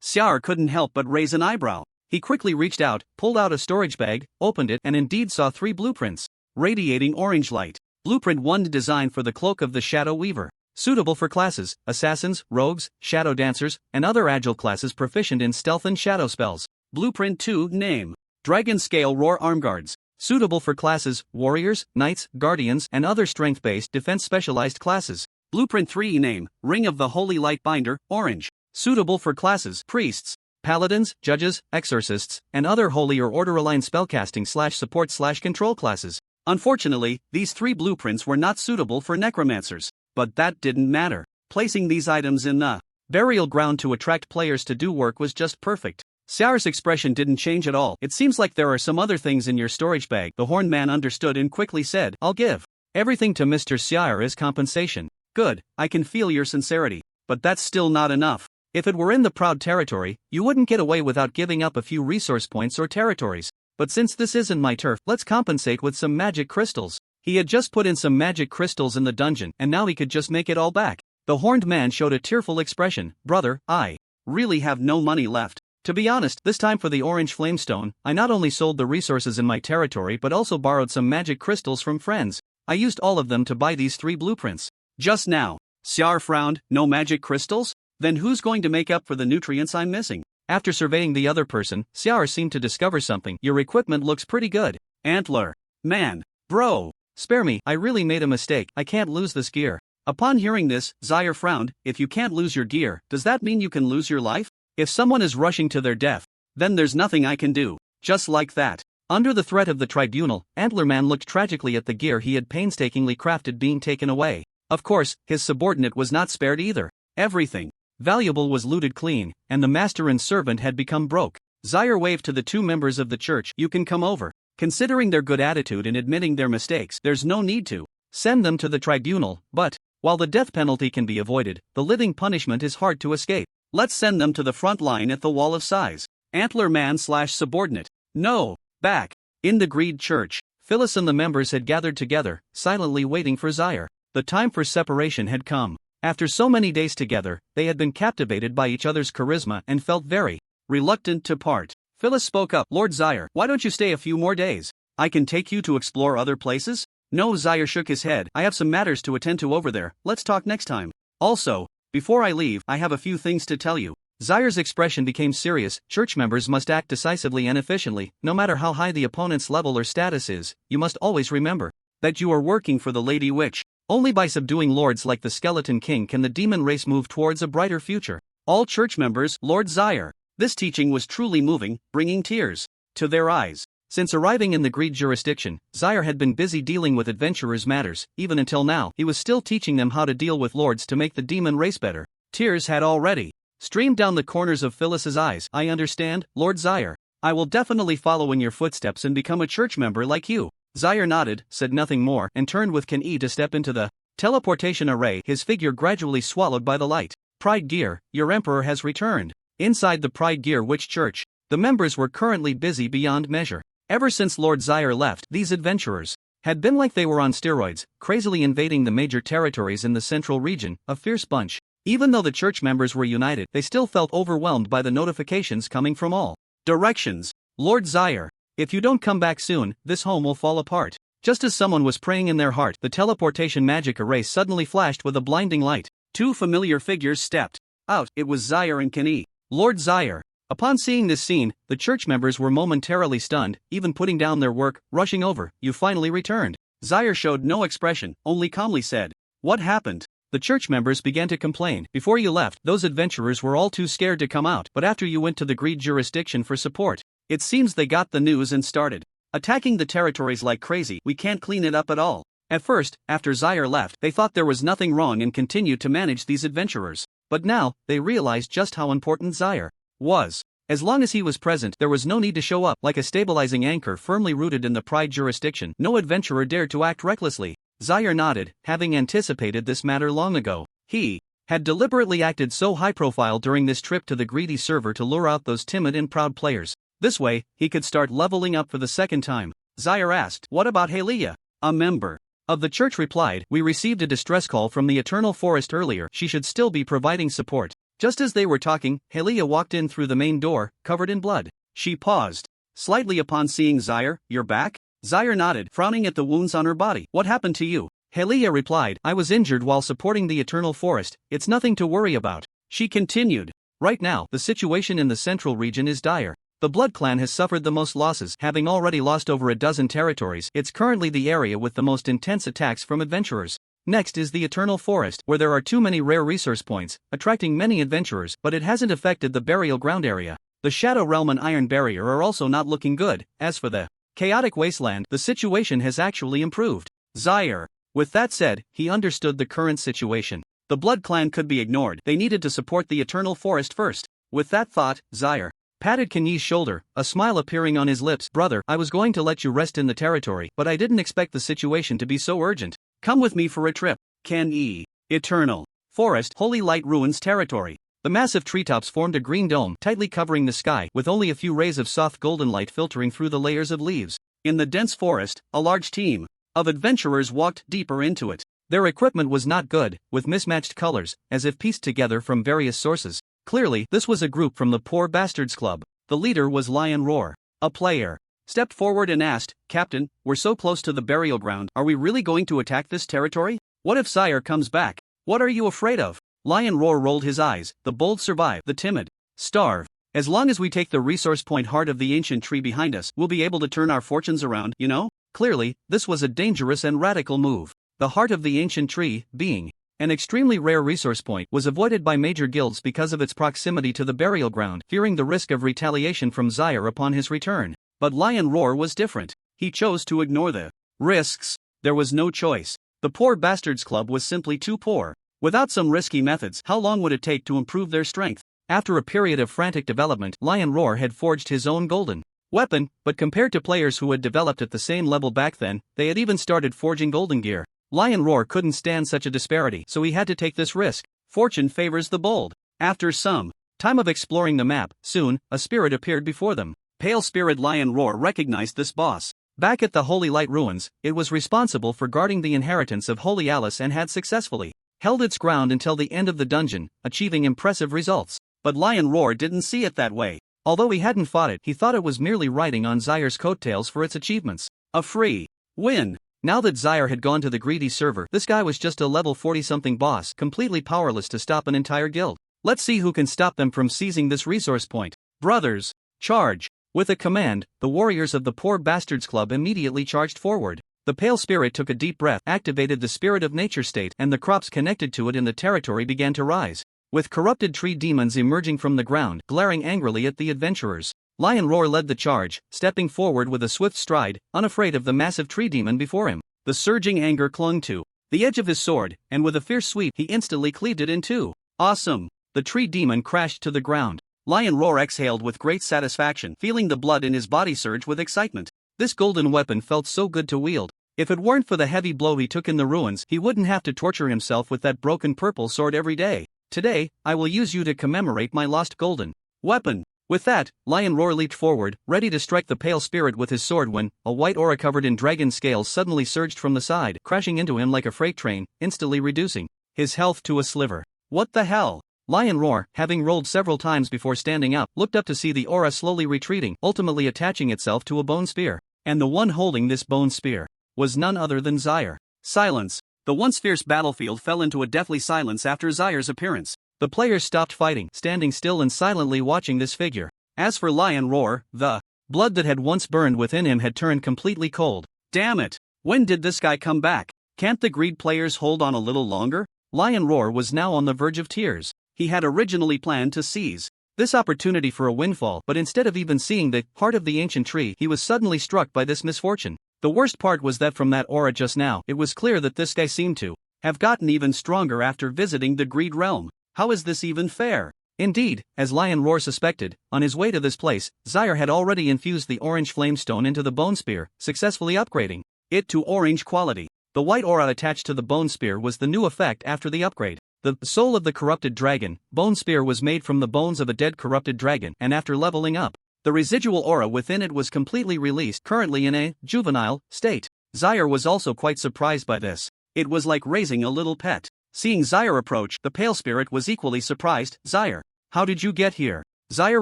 Xiar couldn't help but raise an eyebrow. He quickly reached out, pulled out a storage bag, opened it, and indeed saw 3 blueprints. Radiating orange light. Blueprint 1, designed for the cloak of the Shadow Weaver. Suitable for classes, assassins, rogues, shadow dancers, and other agile classes proficient in stealth and shadow spells. Blueprint 2, name. Dragon Scale Roar Armguards. Suitable for classes, warriors, knights, guardians, and other strength-based defense specialized classes. Blueprint 3 name, Ring of the Holy Light Binder, orange. Suitable for classes, priests, paladins, judges, exorcists, and other holy or order-aligned spellcasting/support/control classes. Unfortunately, these 3 blueprints were not suitable for necromancers. But that didn't matter. Placing these items in the burial ground to attract players to do work was just perfect. Xiar's expression didn't change at all. It seems like there are some other things in your storage bag. The horned man understood and quickly said, I'll give everything to Mr. Xiar as compensation. Good, I can feel your sincerity. But that's still not enough. If it were in the Proud territory, you wouldn't get away without giving up a few resource points or territories. But since this isn't my turf, let's compensate with some magic crystals. He had just put in some magic crystals in the dungeon, and now he could just make it all back. The horned man showed a tearful expression. Brother, I really have no money left. To be honest, this time for the orange flamestone, I not only sold the resources in my territory but also borrowed some magic crystals from friends. I used all of them to buy these 3 blueprints. Just now. Xiar frowned. No magic crystals? Then who's going to make up for the nutrients I'm missing? After surveying the other person, Xiar seemed to discover something. Your equipment looks pretty good. Antler. Man. Bro. Spare me, I really made a mistake. I can't lose this gear. Upon hearing this, Xiar frowned. If you can't lose your gear, does that mean you can lose your life? If someone is rushing to their death, then there's nothing I can do. Just like that. Under the threat of the tribunal, Antlerman looked tragically at the gear he had painstakingly crafted being taken away. Of course, his subordinate was not spared either. Everything valuable was looted clean, and the master and servant had become broke. Xiar waved to the 2 members of the church. You can come over. Considering their good attitude and admitting their mistakes, there's no need to send them to the tribunal, but while the death penalty can be avoided, the living punishment is hard to escape. Let's send them to the front line at the Wall of Sighs. Antler man/subordinate. No. Back. In the Greed Church, Phyllis and the members had gathered together, silently waiting for Xiar. The time for separation had come. After so many days together, they had been captivated by each other's charisma and felt very reluctant to part. Phyllis spoke up. Lord Xiar, why don't you stay a few more days? I can take you to explore other places? No, Xiar shook his head. I have some matters to attend to over there. Let's talk next time. Also, before I leave, I have a few things to tell you. Xiar's expression became serious. Church members must act decisively and efficiently. No matter how high the opponent's level or status is, you must always remember that you are working for the Lady Witch. Only by subduing lords like the Skeleton King can the demon race move towards a brighter future. All church members, Lord Xiar. This teaching was truly moving, bringing tears to their eyes. Since arriving in the Greed jurisdiction, Xiar had been busy dealing with adventurers' matters. Even until now, he was still teaching them how to deal with lords to make the demon race better. Tears had already streamed down the corners of Phyllis's eyes. I understand, Lord Xiar. I will definitely follow in your footsteps and become a church member like you. Xiar nodded, said nothing more, and turned with Ken-E to step into the teleportation array, his figure gradually swallowed by the light. Pride Gear, your emperor has returned. Inside the Pride Gear Witch Church, the members were currently busy beyond measure. Ever since Lord Xiar left, these adventurers had been like they were on steroids, crazily invading the major territories in the central region, a fierce bunch. Even though the church members were united, they still felt overwhelmed by the notifications coming from all directions. Lord Xiar, if you don't come back soon, this home will fall apart. Just as someone was praying in their heart, the teleportation magic array suddenly flashed with a blinding light. 2 familiar figures stepped out. It was Xiar and Ken-E. Lord Xiar. Upon seeing this scene, the church members were momentarily stunned, even putting down their work, rushing over. You finally returned. Xiar showed no expression, only calmly said, what happened? The church members began to complain. Before you left, those adventurers were all too scared to come out, but after you went to the Greed jurisdiction for support, it seems they got the news and started attacking the territories like crazy. We can't clean it up at all. At first, after Xiar left, they thought there was nothing wrong and continued to manage these adventurers. But now, they realized just how important Xiar was. As long as he was present, there was no need to show up. Like a stabilizing anchor firmly rooted in the Pride jurisdiction, no adventurer dared to act recklessly. Xiar nodded, having anticipated this matter long ago. He had deliberately acted so high-profile during this trip to the greedy server to lure out those timid and proud players. This way, he could start leveling up for the second time. Xiar asked, what about Halia? A member of the church replied, we received a distress call from the Eternal Forest earlier. She should still be providing support. Just as they were talking, Halia walked in through the main door, covered in blood. She paused slightly upon seeing Xiar. You're back? Xiar nodded, frowning at the wounds on her body. What happened to you? Halia replied, I was injured while supporting the Eternal Forest. It's nothing to worry about. She continued, right now, the situation in the central region is dire. The Blood Clan has suffered the most losses, having already lost over a dozen territories. It's currently the area with the most intense attacks from adventurers. Next is the Eternal Forest, where there are too many rare resource points, attracting many adventurers, but it hasn't affected the burial ground area. The Shadow Realm and Iron Barrier are also not looking good. As for the Chaotic Wasteland, the situation has actually improved. Zaire. With that said, he understood the current situation. The Blood Clan could be ignored, they needed to support the Eternal Forest first. With that thought, Zaire patted Kenyi's shoulder, a smile appearing on his lips. Brother, I was going to let you rest in the territory, but I didn't expect the situation to be so urgent. Come with me for a trip. Kenyi. Eternal Forest, Holy Light Ruins territory. The massive treetops formed a green dome, tightly covering the sky, with only a few rays of soft golden light filtering through the layers of leaves. In the dense forest, a large team of adventurers walked deeper into it. Their equipment was not good, with mismatched colors, as if pieced together from various sources. Clearly, this was a group from the Poor Bastards Club. The leader was Lion Roar. A player stepped forward and asked, Captain, we're so close to the burial ground, are we really going to attack this territory? What if Zaire comes back? What are you afraid of? Lion Roar rolled his eyes. The bold survive, the timid starve. As long as we take the resource point heart of the ancient tree behind us, we'll be able to turn our fortunes around, you know? Clearly, this was a dangerous and radical move. The heart of the ancient tree, being an extremely rare resource point, was avoided by major guilds because of its proximity to the burial ground, fearing the risk of retaliation from Zaire upon his return. But Lion Roar was different. He chose to ignore the risks. There was no choice. The Poor Bastards Club was simply too poor. Without some risky methods, how long would it take to improve their strength? After a period of frantic development, Lion Roar had forged his own golden weapon, but compared to players who had developed at the same level back then, they had even started forging golden gear. Lion Roar couldn't stand such a disparity, so he had to take this risk. Fortune favors the bold. After some time of exploring the map, soon, a spirit appeared before them. Pale Spirit Lion Roar recognized this boss. Back at the Holy Light Ruins, it was responsible for guarding the inheritance of Holy Alice and had successfully held its ground until the end of the dungeon, achieving impressive results. But Lion Roar didn't see it that way. Although he hadn't fought it, he thought it was merely riding on Zaire's coattails for its achievements. A free win. Now that Zaire had gone to the greedy server, this guy was just a level 40-something boss, completely powerless to stop an entire guild. Let's see who can stop them from seizing this resource point. Brothers, charge! With a command, the warriors of the Poor Bastards Club immediately charged forward. The Pale Spirit took a deep breath, activated the Spirit of Nature state, and the crops connected to it in the territory began to rise. With corrupted tree demons emerging from the ground, glaring angrily at the adventurers. Lion Roar led the charge, stepping forward with a swift stride, unafraid of the massive tree demon before him. The surging anger clung to the edge of his sword, and with a fierce sweep he instantly cleaved it in two. Awesome! The tree demon crashed to the ground. Lion Roar exhaled with great satisfaction, feeling the blood in his body surge with excitement. This golden weapon felt so good to wield. If it weren't for the heavy blow he took in the ruins, he wouldn't have to torture himself with that broken purple sword every day. Today, I will use you to commemorate my lost golden weapon. With that, Lion Roar leaped forward, ready to strike the Pale Spirit with his sword when a white aura covered in dragon scales suddenly surged from the side, crashing into him like a freight train, instantly reducing his health to a sliver. What the hell? Lion Roar, having rolled several times before standing up, looked up to see the aura slowly retreating, ultimately attaching itself to a bone spear. And the one holding this bone spear was none other than Zaire. Silence. The once fierce battlefield fell into a deathly silence after Zaire's appearance. The players stopped fighting, standing still and silently watching this figure. As for Lion Roar, the blood that had once burned within him had turned completely cold. Damn it! When did this guy come back? Can't the greed players hold on a little longer? Lion Roar was now on the verge of tears. He had originally planned to seize this opportunity for a windfall, but instead of even seeing the heart of the ancient tree, he was suddenly struck by this misfortune. The worst part was that from that aura just now, it was clear that this guy seemed to have gotten even stronger after visiting the greed realm. How is this even fair? Indeed, as Lion Roar suspected, on his way to this place, Zaire had already infused the orange flamestone into the bone spear, successfully upgrading it to orange quality. The white aura attached to the bone spear was the new effect after the upgrade. The soul of the corrupted dragon, bone spear was made from the bones of a dead corrupted dragon, and after leveling up, the residual aura within it was completely released, currently in a juvenile state. Zaire was also quite surprised by this. It was like raising a little pet. Seeing Zaire approach, the Pale Spirit was equally surprised. Zaire, how did you get here? Zaire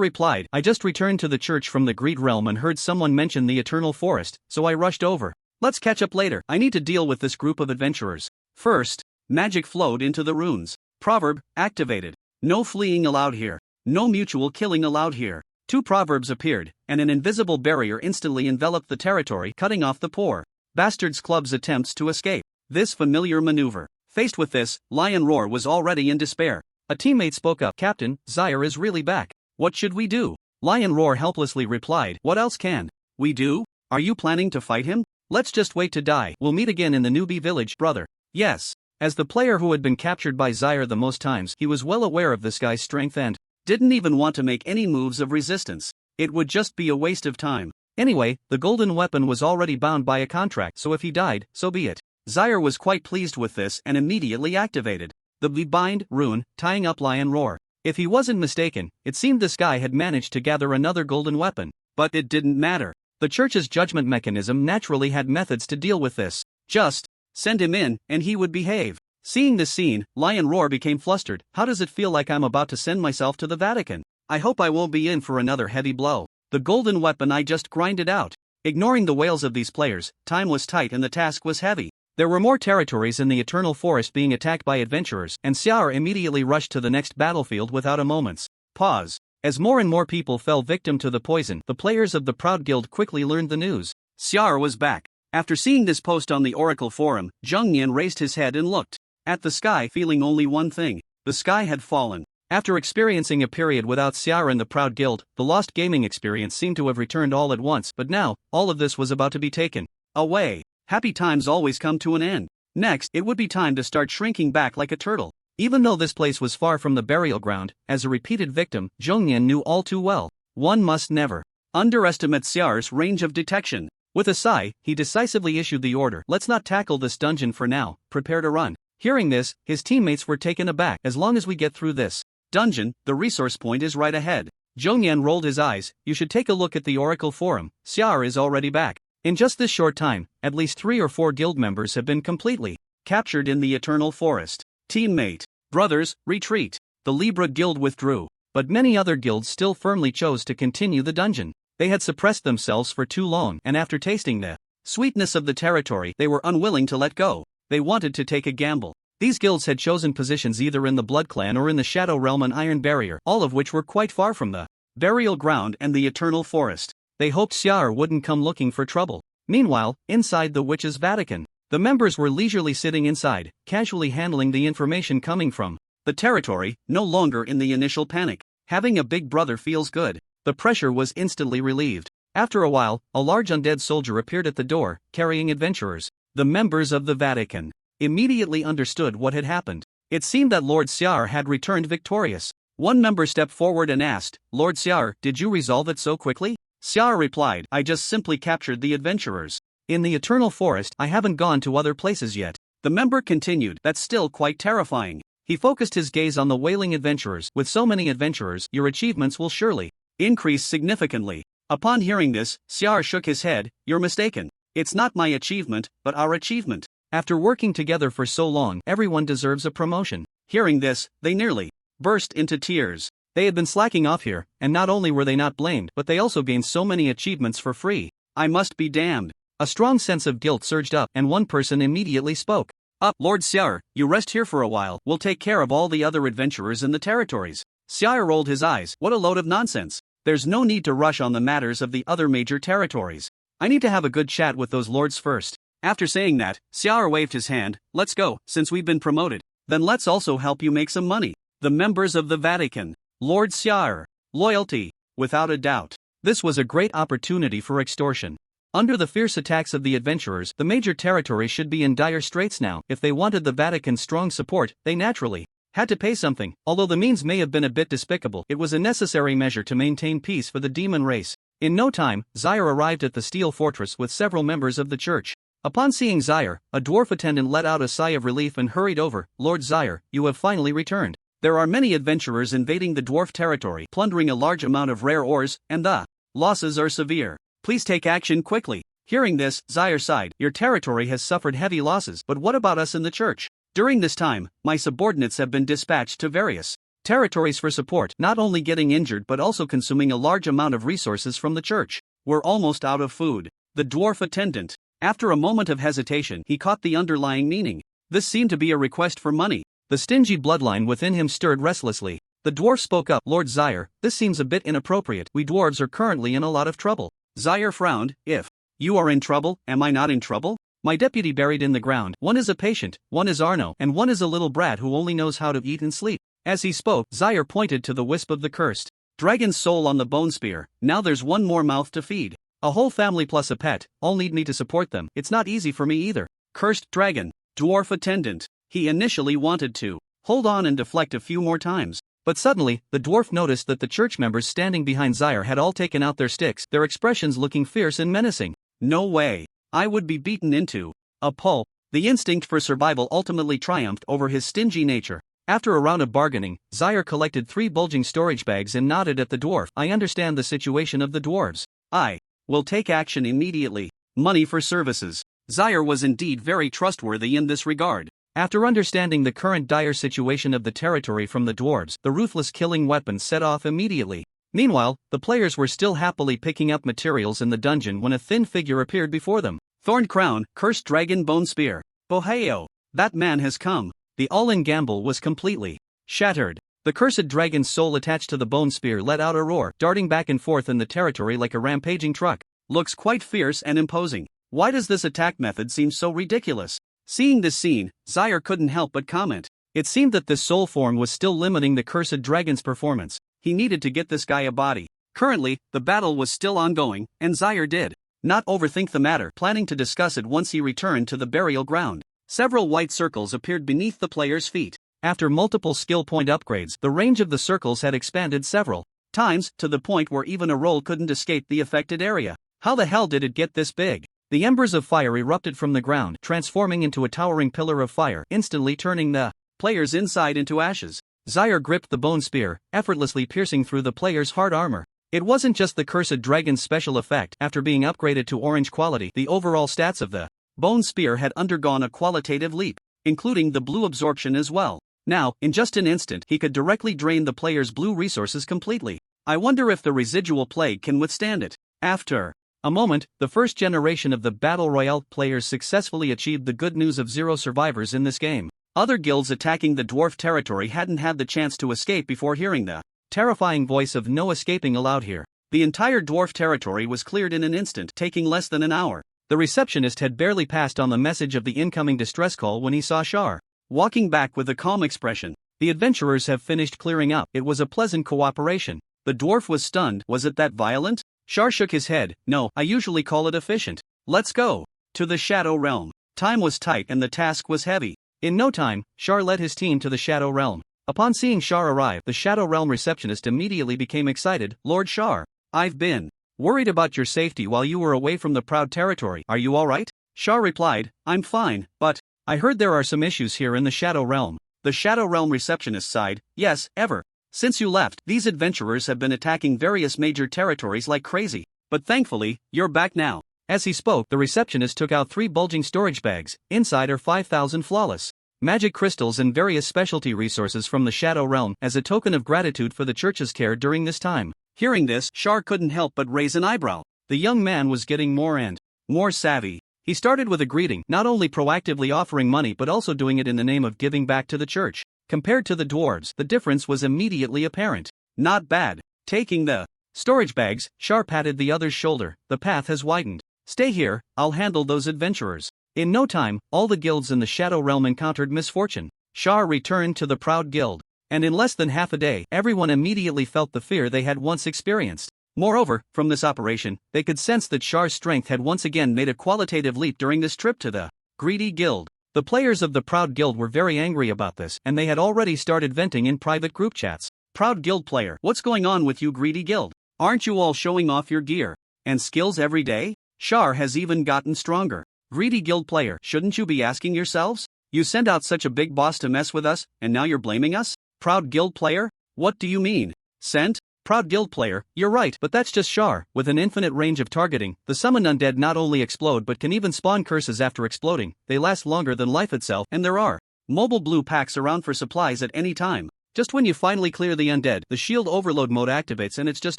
replied, I just returned to the church from the Greed Realm and heard someone mention the Eternal Forest, so I rushed over. Let's catch up later. I need to deal with this group of adventurers. First, magic flowed into the runes. Proverb, activated. No fleeing allowed here. No mutual killing allowed here. 2 proverbs appeared, and an invisible barrier instantly enveloped the territory, cutting off the Poor Bastards Club's attempts to escape. this familiar maneuver. Faced with this, Lion Roar was already in despair. A teammate spoke up. Captain, Zaire is really back. What should we do? Lion Roar helplessly replied, what else can we do? Are you planning to fight him? Let's just wait to die. We'll meet again in the newbie village, brother. Yes. As the player who had been captured by Zaire the most times, he was well aware of this guy's strength and didn't even want to make any moves of resistance. It would just be a waste of time. Anyway, the golden weapon was already bound by a contract, so if he died, so be it. Zaire was quite pleased with this and immediately activated the bind rune, tying up Lion Roar. If he wasn't mistaken, it seemed this guy had managed to gather another golden weapon. But it didn't matter. The church's judgment mechanism naturally had methods to deal with this. Just send him in, and he would behave. Seeing this scene, Lion Roar became flustered. How does it feel like I'm about to send myself to the Vatican? I hope I won't be in for another heavy blow. The golden weapon I just grinded out. Ignoring the wails of these players, time was tight and the task was heavy. There were more territories in the Eternal Forest being attacked by adventurers, and Xiar immediately rushed to the next battlefield without a moment's pause. As more and more people fell victim to the poison, the players of the Proud Guild quickly learned the news. Xiar was back. After seeing this post on the Oracle Forum, Zheng Nian raised his head and looked at the sky, feeling only one thing. The sky had fallen. After experiencing a period without Xiar and the Proud Guild, the lost gaming experience seemed to have returned all at once, but now, all of this was about to be taken away. Happy times always come to an end. Next, it would be time to start shrinking back like a turtle. Even though this place was far from the burial ground, as a repeated victim, Zheng Nian knew all too well. One must never underestimate Xiar's range of detection. With a sigh, he decisively issued the order, let's not tackle this dungeon for now, prepare to run. Hearing this, his teammates were taken aback. As long as we get through this dungeon, the resource point is right ahead. Zheng Nian rolled his eyes. You should take a look at the Oracle Forum. Xiar is already back. In just this short time, at least 3 or 4 guild members have been completely captured in the Eternal Forest. Teammate, brothers, retreat. The Libra Guild withdrew, but many other guilds still firmly chose to continue the dungeon. They had suppressed themselves for too long, and after tasting the sweetness of the territory, they were unwilling to let go. They wanted to take a gamble. These guilds had chosen positions either in the Blood Clan or in the Shadow Realm and Iron Barrier, all of which were quite far from the burial ground and the Eternal Forest. They hoped Xiar wouldn't come looking for trouble. Meanwhile, inside the Witch's Vatican, the members were leisurely sitting inside, casually handling the information coming from the territory, no longer in the initial panic. Having a big brother feels good. The pressure was instantly relieved. After a while, a large undead soldier appeared at the door, carrying adventurers. The members of the Vatican immediately understood what had happened. It seemed that Lord Xiar had returned victorious. One member stepped forward and asked, Lord Xiar, did you resolve it so quickly? Xiar replied, I just simply captured the adventurers. In the Eternal Forest, I haven't gone to other places yet. The member continued, that's still quite terrifying. He focused his gaze on the wailing adventurers. With so many adventurers, your achievements will surely increase significantly. Upon hearing this, Xiar shook his head, you're mistaken. It's not my achievement, but our achievement. After working together for so long, everyone deserves a promotion. Hearing this, they nearly burst into tears. They had been slacking off here, and not only were they not blamed, but they also gained so many achievements for free. I must be damned. A strong sense of guilt surged up, and one person immediately spoke. Up, Lord Xiar, you rest here for a while, we'll take care of all the other adventurers in the territories. Xiar rolled his eyes, what a load of nonsense. There's no need to rush on the matters of the other major territories. I need to have a good chat with those lords first. After saying that, Xiar waved his hand, let's go, since we've been promoted. Then let's also help you make some money. The members of the Vatican. Lord Xiar. Loyalty. Without a doubt. This was a great opportunity for extortion. Under the fierce attacks of the adventurers, the major territories should be in dire straits now. If they wanted the Vatican's strong support, they naturally had to pay something. Although the means may have been a bit despicable, it was a necessary measure to maintain peace for the demon race. In no time, Zaire arrived at the Steel Fortress with several members of the church. Upon seeing Zaire, a dwarf attendant let out a sigh of relief and hurried over. Lord Zaire, you have finally returned. There are many adventurers invading the dwarf territory, plundering a large amount of rare ores, and the losses are severe. Please take action quickly. Hearing this, Zaire sighed. Your territory has suffered heavy losses, but what about us in the church? During this time, my subordinates have been dispatched to various territories for support, not only getting injured but also consuming a large amount of resources from the church. We're almost out of food. The dwarf attendant. After a moment of hesitation, he caught the underlying meaning. This seemed to be a request for money. The stingy bloodline within him stirred restlessly. The dwarf spoke up. Lord Zaire, this seems a bit inappropriate. We dwarves are currently in a lot of trouble. Zaire frowned. If you are in trouble, am I not in trouble? My deputy buried in the ground. One is a patient, one is Arno, and one is a little brat who only knows how to eat and sleep. As he spoke, Zaire pointed to the wisp of the cursed dragon's soul on the bone spear. Now there's one more mouth to feed. A whole family plus a pet, all need me to support them. It's not easy for me either. Cursed dragon, dwarf attendant. He initially wanted to hold on and deflect a few more times. But suddenly, the dwarf noticed that the church members standing behind Zaire had all taken out their sticks, their expressions looking fierce and menacing. No way. I would be beaten into a pulp. The instinct for survival ultimately triumphed over his stingy nature. After a round of bargaining, Zaire collected 3 bulging storage bags and nodded at the dwarf. I understand the situation of the dwarves. I will take action immediately. Money for services. Zaire was indeed very trustworthy in this regard. After understanding the current dire situation of the territory from the dwarves, the ruthless killing weapons set off immediately. Meanwhile, the players were still happily picking up materials in the dungeon when a thin figure appeared before them. Thorn crown, cursed dragon bone spear. Boheo! That man has come. The all-in gamble was completely shattered. The cursed dragon's soul attached to the bone spear let out a roar, darting back and forth in the territory like a rampaging truck. Looks quite fierce and imposing. Why does this attack method seem so ridiculous? Seeing this scene, Zaire couldn't help but comment. It seemed that this soul form was still limiting the cursed dragon's performance. He needed to get this guy a body. Currently, the battle was still ongoing, and Zaire did not overthink the matter, planning to discuss it once he returned to the burial ground. Several white circles appeared beneath the player's feet. After multiple skill point upgrades, the range of the circles had expanded several times, to the point where even a roll couldn't escape the affected area. How the hell did it get this big? The embers of fire erupted from the ground, transforming into a towering pillar of fire, instantly turning the player's inside into ashes. Zaire gripped the bone spear, effortlessly piercing through the player's hard armor. It wasn't just the cursed dragon's special effect. After being upgraded to orange quality, the overall stats of the bone spear had undergone a qualitative leap, including the blue absorption as well. Now, in just an instant, he could directly drain the player's blue resources completely. I wonder if the residual plague can withstand it. After a moment, the first generation of the Battle Royale players successfully achieved the good news of 0 survivors in this game. Other guilds attacking the dwarf territory hadn't had the chance to escape before hearing the terrifying voice of no escaping allowed here. The entire dwarf territory was cleared in an instant, taking less than an hour. The receptionist had barely passed on the message of the incoming distress call when he saw Char walking back with a calm expression. The adventurers have finished clearing up. It was a pleasant cooperation. The dwarf was stunned. Was it that violent? Char shook his head. No, I usually call it efficient. Let's go to the Shadow Realm. Time was tight and the task was heavy. In no time, Char led his team to the Shadow Realm. Upon seeing Char arrive, the Shadow Realm receptionist immediately became excited. Lord Char, I've been worried about your safety while you were away from the Proud Territory. Are you alright? Char replied, I'm fine, but I heard there are some issues here in the Shadow Realm. The Shadow Realm receptionist sighed. Yes, ever since you left, these adventurers have been attacking various major territories like crazy. But thankfully, you're back now. As he spoke, the receptionist took out 3 bulging storage bags. Inside are 5,000 flawless magic crystals and various specialty resources from the Shadow Realm as a token of gratitude for the church's care during this time. Hearing this, Char couldn't help but raise an eyebrow. The young man was getting more and more savvy. He started with a greeting, not only proactively offering money but also doing it in the name of giving back to the church. Compared to the dwarves, the difference was immediately apparent. Not bad. Taking the storage bags, Char patted the other's shoulder. The path has widened. Stay here, I'll handle those adventurers. In no time, all the guilds in the Shadow Realm encountered misfortune. Char returned to the Proud Guild, and in less than half a day, everyone immediately felt the fear they had once experienced. Moreover, from this operation, they could sense that Char's strength had once again made a qualitative leap during this trip to the Greedy Guild. The players of the Proud Guild were very angry about this, and they had already started venting in private group chats. Proud Guild player, what's going on with you Greedy Guild? Aren't you all showing off your gear and skills every day? Char has even gotten stronger. Greedy Guild player, shouldn't you be asking yourselves? You sent out such a big boss to mess with us, and now you're blaming us? Proud Guild player? What do you mean? Sent? Proud Guild player, you're right, but that's just Char. With an infinite range of targeting, the summoned undead not only explode but can even spawn curses after exploding. They last longer than life itself, and there are mobile blue packs around for supplies at any time. Just when you finally clear the undead, the shield overload mode activates and it's just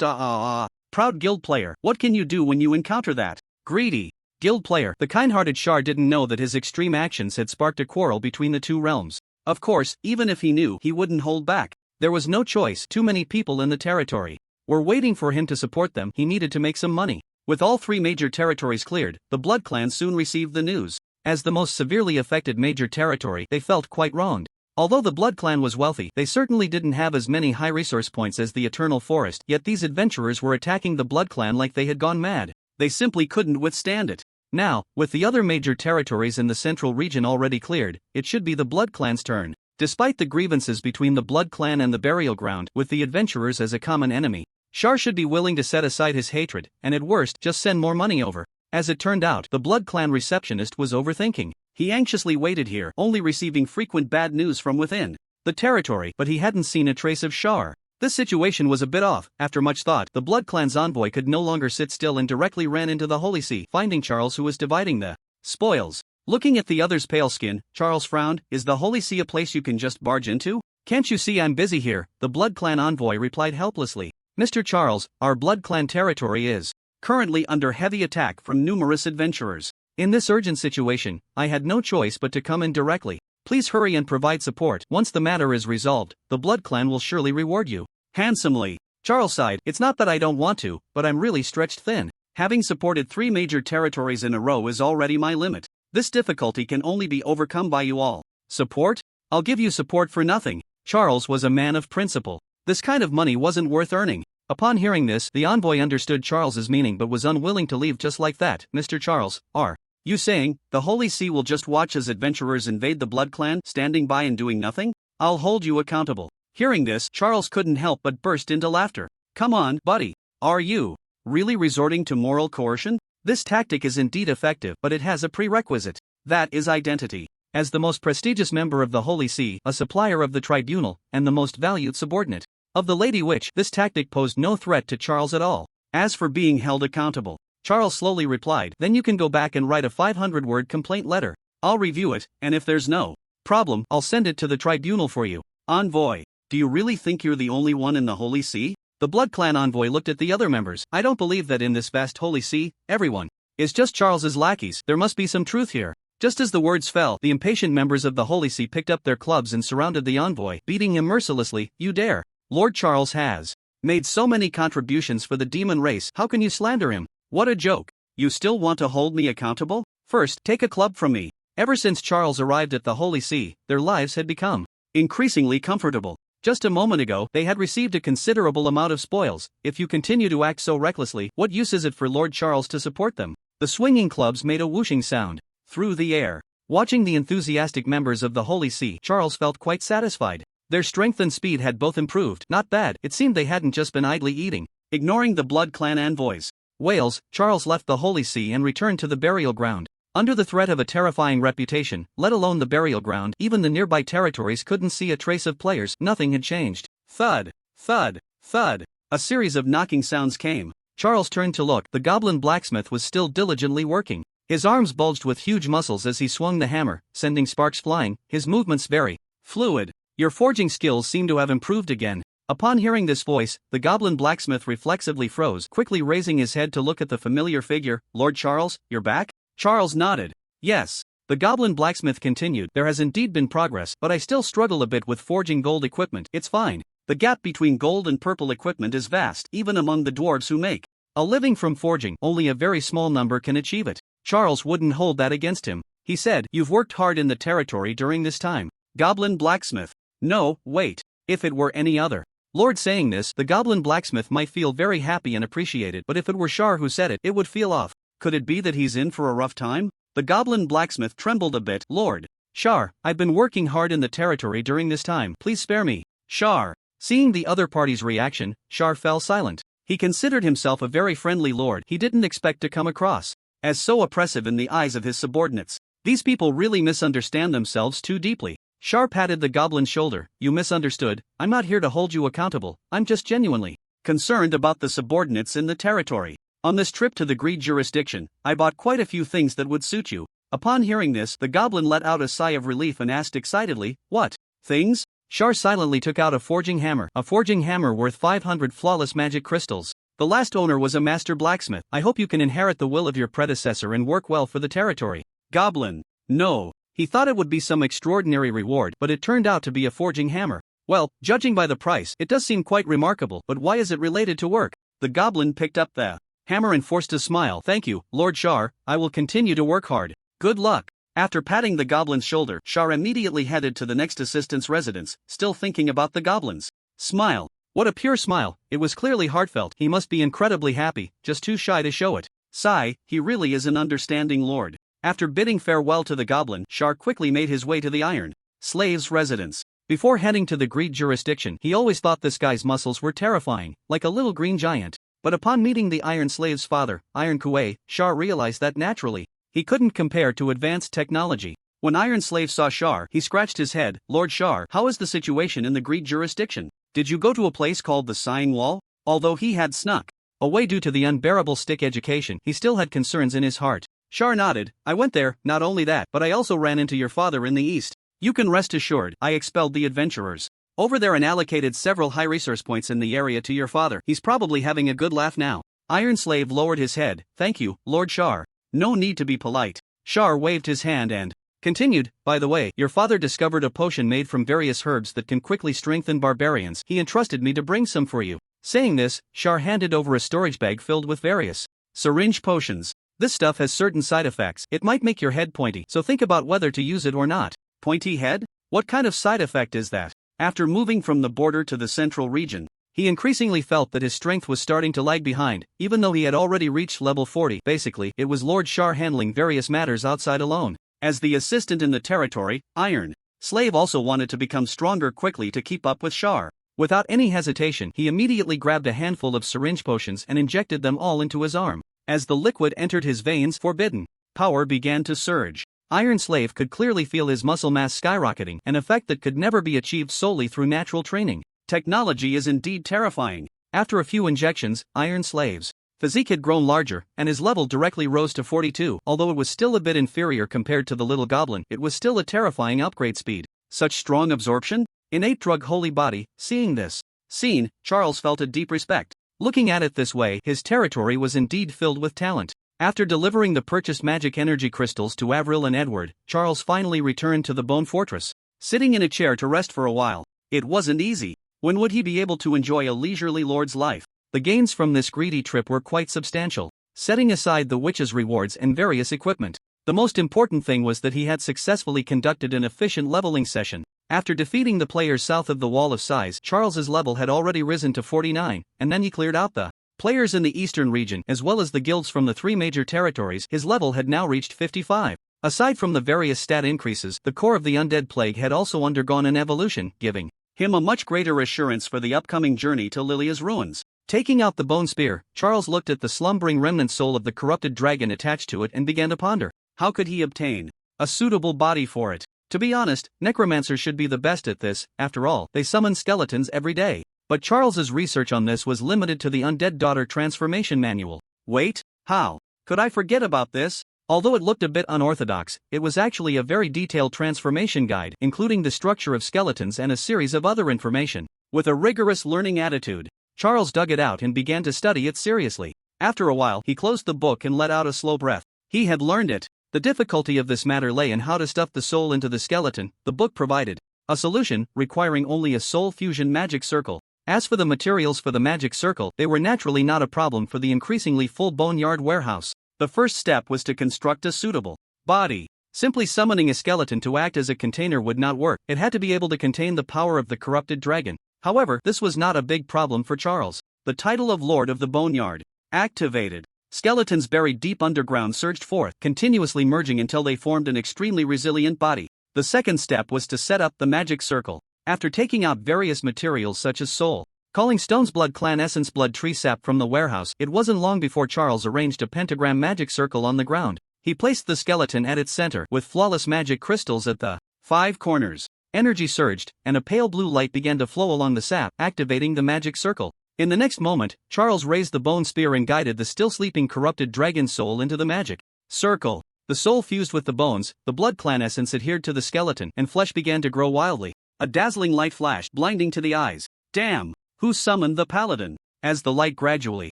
Proud Guild player, what can you do when you encounter that? Greedy Guild player, the kind-hearted Char didn't know that his extreme actions had sparked a quarrel between the two realms. Of course, even if he knew, he wouldn't hold back. There was no choice. Too many people in the territory were waiting for him to support them. He needed to make some money. With all 3 major territories cleared, the Blood Clan soon received the news. As the most severely affected major territory, they felt quite wronged. Although the Blood Clan was wealthy, they certainly didn't have as many high resource points as the Eternal Forest, yet these adventurers were attacking the Blood Clan like they had gone mad. They simply couldn't withstand it. Now, with the other major territories in the central region already cleared, it should be the Blood Clan's turn. Despite the grievances between the Blood Clan and the Burial Ground, with the adventurers as a common enemy, Char should be willing to set aside his hatred, and at worst just send more money over. As it turned out, the Blood Clan receptionist was overthinking. He anxiously waited here, only receiving frequent bad news from within the territory, but he hadn't seen a trace of Char. This situation was a bit off. After much thought, the Blood Clan's envoy could no longer sit still and directly ran into the Holy See, finding Charles, who was dividing the spoils. Looking at the other's pale skin, Charles frowned. Is the Holy See a place you can just barge into? Can't you see I'm busy here? The Blood Clan envoy replied helplessly. Mr. Charles, our Blood Clan territory is currently under heavy attack from numerous adventurers. In this urgent situation, I had no choice but to come in directly. Please hurry and provide support. Once the matter is resolved, the Blood Clan will surely reward you handsomely. Charles sighed. It's not that I don't want to, but I'm really stretched thin. Having supported 3 major territories in a row is already my limit. This difficulty can only be overcome by you all. Support? I'll give you support for nothing. Charles was a man of principle. This kind of money wasn't worth earning. Upon hearing this, the envoy understood Charles's meaning but was unwilling to leave just like that. Mr. Charles, are you saying the Holy See will just watch as adventurers invade the Blood Clan, standing by and doing nothing? I'll hold you accountable. Hearing this, Charles couldn't help but burst into laughter. Come on, buddy. Are you really resorting to moral coercion? This tactic is indeed effective, but it has a prerequisite. That is identity. As the most prestigious member of the Holy See, a supplier of the tribunal, and the most valued subordinate of the Lady Witch, this tactic posed no threat to Charles at all. As for being held accountable, Charles slowly replied, then you can go back and write a 500-word complaint letter. I'll review it, and if there's no problem, I'll send it to the tribunal for you. Envoy, do you really think you're the only one in the Holy See? The Blood Clan envoy looked at the other members. I don't believe that in this vast Holy See, everyone is just Charles's lackeys. There must be some truth here. Just as the words fell, the impatient members of the Holy See picked up their clubs and surrounded the envoy, beating him mercilessly. You dare! Lord Charles has made so many contributions for the demon race, how can you slander him? What a joke. You still want to hold me accountable? First, take a club from me. Ever since Charles arrived at the Holy See, their lives had become increasingly comfortable. Just a moment ago, they had received a considerable amount of spoils. If you continue to act so recklessly, what use is it for Lord Charles to support them? The swinging clubs made a whooshing sound through the air. Watching the enthusiastic members of the Holy See, Charles felt quite satisfied. Their strength and speed had both improved. Not bad. It seemed they hadn't just been idly eating, ignoring the Blood Clan envoys' wails. Charles left the Holy See and returned to the burial ground. Under the threat of a terrifying reputation, let alone the burial ground, even the nearby territories couldn't see a trace of players. Nothing had changed. Thud, thud, thud. A series of knocking sounds came. Charles turned to look. The goblin blacksmith was still diligently working. His arms bulged with huge muscles as he swung the hammer, sending sparks flying, his movements very fluid. Your forging skills seem to have improved again. Upon hearing this voice, the goblin blacksmith reflexively froze, quickly raising his head to look at the familiar figure. Lord Charles, you're back? Charles nodded. Yes. The goblin blacksmith continued. There has indeed been progress, but I still struggle a bit with forging gold equipment. It's fine. The gap between gold and purple equipment is vast, even among the dwarves who make a living from forging. Only a very small number can achieve it. Charles wouldn't hold that against him. He said, you've worked hard in the territory during this time. Goblin blacksmith. No, wait. If it were any other lord saying this, the goblin blacksmith might feel very happy and appreciated, but if it were Char who said it, it would feel off. Could it be that he's in for a rough time? The goblin blacksmith trembled a bit. Lord Char, I've been working hard in the territory during this time. Please spare me. Char. Seeing the other party's reaction, Char fell silent. He considered himself a very friendly lord he didn't expect to come across as so oppressive in the eyes of his subordinates. These people really misunderstand themselves too deeply. Char patted the goblin's shoulder. You misunderstood. I'm not here to hold you accountable. I'm just genuinely concerned about the subordinates in the territory. On this trip to the Greed jurisdiction, I bought quite a few things that would suit you. Upon hearing this, the goblin let out a sigh of relief and asked excitedly, what things? Char silently took out a forging hammer worth 500 flawless magic crystals. The last owner was a master blacksmith. I hope you can inherit the will of your predecessor and work well for the territory. Goblin. No. He thought it would be some extraordinary reward, but it turned out to be a forging hammer. Well, judging by the price, it does seem quite remarkable, but why is it related to work? The goblin picked up the hammer and forced a smile. Thank you, Lord Char, I will continue to work hard. Good luck. After patting the goblin's shoulder, Char immediately headed to the next assistant's residence, still thinking about the goblins. Smile. What a pure smile, it was clearly heartfelt. He must be incredibly happy, just too shy to show it. Sigh, he really is an understanding lord. After bidding farewell to the goblin, Char quickly made his way to the Iron Slave's residence. Before heading to the Greed jurisdiction, he always thought this guy's muscles were terrifying, like a little green giant. But upon meeting the Iron Slave's father, Iron Kuei, Char realized that naturally, he couldn't compare to advanced technology. When Iron Slave saw Char, he scratched his head. Lord Char, how is the situation in the Greed jurisdiction? Did you go to a place called the Sighing Wall? Although he had snuck away due to the unbearable stick education, he still had concerns in his heart. Char nodded. I went there, not only that, but I also ran into your father in the east. You can rest assured, I expelled the adventurers over there and allocated several high resource points in the area to your father. He's probably having a good laugh now. Iron Slave lowered his head. Thank you, Lord Char. No need to be polite. Char waved his hand and continued, by the way, your father discovered a potion made from various herbs that can quickly strengthen barbarians. He entrusted me to bring some for you. Saying this, Char handed over a storage bag filled with various syringe potions. This stuff has certain side effects. It might make your head pointy, so think about whether to use it or not. Pointy head? What kind of side effect is that? After moving from the border to the central region, he increasingly felt that his strength was starting to lag behind, even though he had already reached level 40. Basically, it was Lord Char handling various matters outside alone. As the assistant in the territory, Iron Slave also wanted to become stronger quickly to keep up with Char. Without any hesitation, he immediately grabbed a handful of syringe potions and injected them all into his arm. As the liquid entered his veins, forbidden power began to surge. Iron Slave could clearly feel his muscle mass skyrocketing, an effect that could never be achieved solely through natural training. Technology is indeed terrifying. After a few injections, Iron Slave's physique had grown larger, and his level directly rose to 42. Although it was still a bit inferior compared to the little goblin, it was still a terrifying upgrade speed. Such strong absorption? Innate drug holy body. Seeing this scene, Charles felt a deep respect. Looking at it this way, his territory was indeed filled with talent. After delivering the purchased magic energy crystals to Avril and Edward, Charles finally returned to the Bone Fortress, sitting in a chair to rest for a while. It wasn't easy. When would he be able to enjoy a leisurely lord's life? The gains from this greedy trip were quite substantial, setting aside the witch's rewards and various equipment. The most important thing was that he had successfully conducted an efficient leveling session. After defeating the players south of the Wall of Sighs, Charles's level had already risen to 49, and then he cleared out the players in the eastern region as well as the guilds from the 3 major territories. His level had now reached 55. Aside from the various stat increases, the core of the undead plague had also undergone an evolution, giving him a much greater assurance for the upcoming journey to Lilia's ruins. Taking out the bone spear, Charles looked at the slumbering remnant soul of the corrupted dragon attached to it and began to ponder. How could he obtain a suitable body for it? To be honest, necromancers should be the best at this. After all, they summon skeletons every day. But Charles's research on this was limited to the Undead Daughter Transformation Manual. Wait, how could I forget about this? Although it looked a bit unorthodox, it was actually a very detailed transformation guide, including the structure of skeletons and a series of other information. With a rigorous learning attitude, Charles dug it out and began to study it seriously. After a while, he closed the book and let out a slow breath. He had learned it. The difficulty of this matter lay in how to stuff the soul into the skeleton. The book provided a solution, requiring only a soul fusion magic circle. As for the materials for the magic circle, they were naturally not a problem for the increasingly full boneyard warehouse. The first step was to construct a suitable body. Simply summoning a skeleton to act as a container would not work. It had to be able to contain the power of the corrupted dragon. However, this was not a big problem for Charles. The title of Lord of the Boneyard activated. Skeletons buried deep underground surged forth, continuously merging until they formed an extremely resilient body. The second step was to set up the magic circle. After taking out various materials such as soul, calling stones, blood clan essence, blood tree sap from the warehouse, it wasn't long before Charles arranged a pentagram magic circle on the ground. He placed the skeleton at its center, with flawless magic crystals at the 5 corners. Energy surged, and a pale blue light began to flow along the sap, activating the magic circle. In the next moment, Charles raised the bone spear and guided the still sleeping corrupted dragon soul into the magic circle. The soul fused with the bones, the blood clan essence adhered to the skeleton, and flesh began to grow wildly. A dazzling light flashed, blinding to the eyes. Damn! Who summoned the paladin? As the light gradually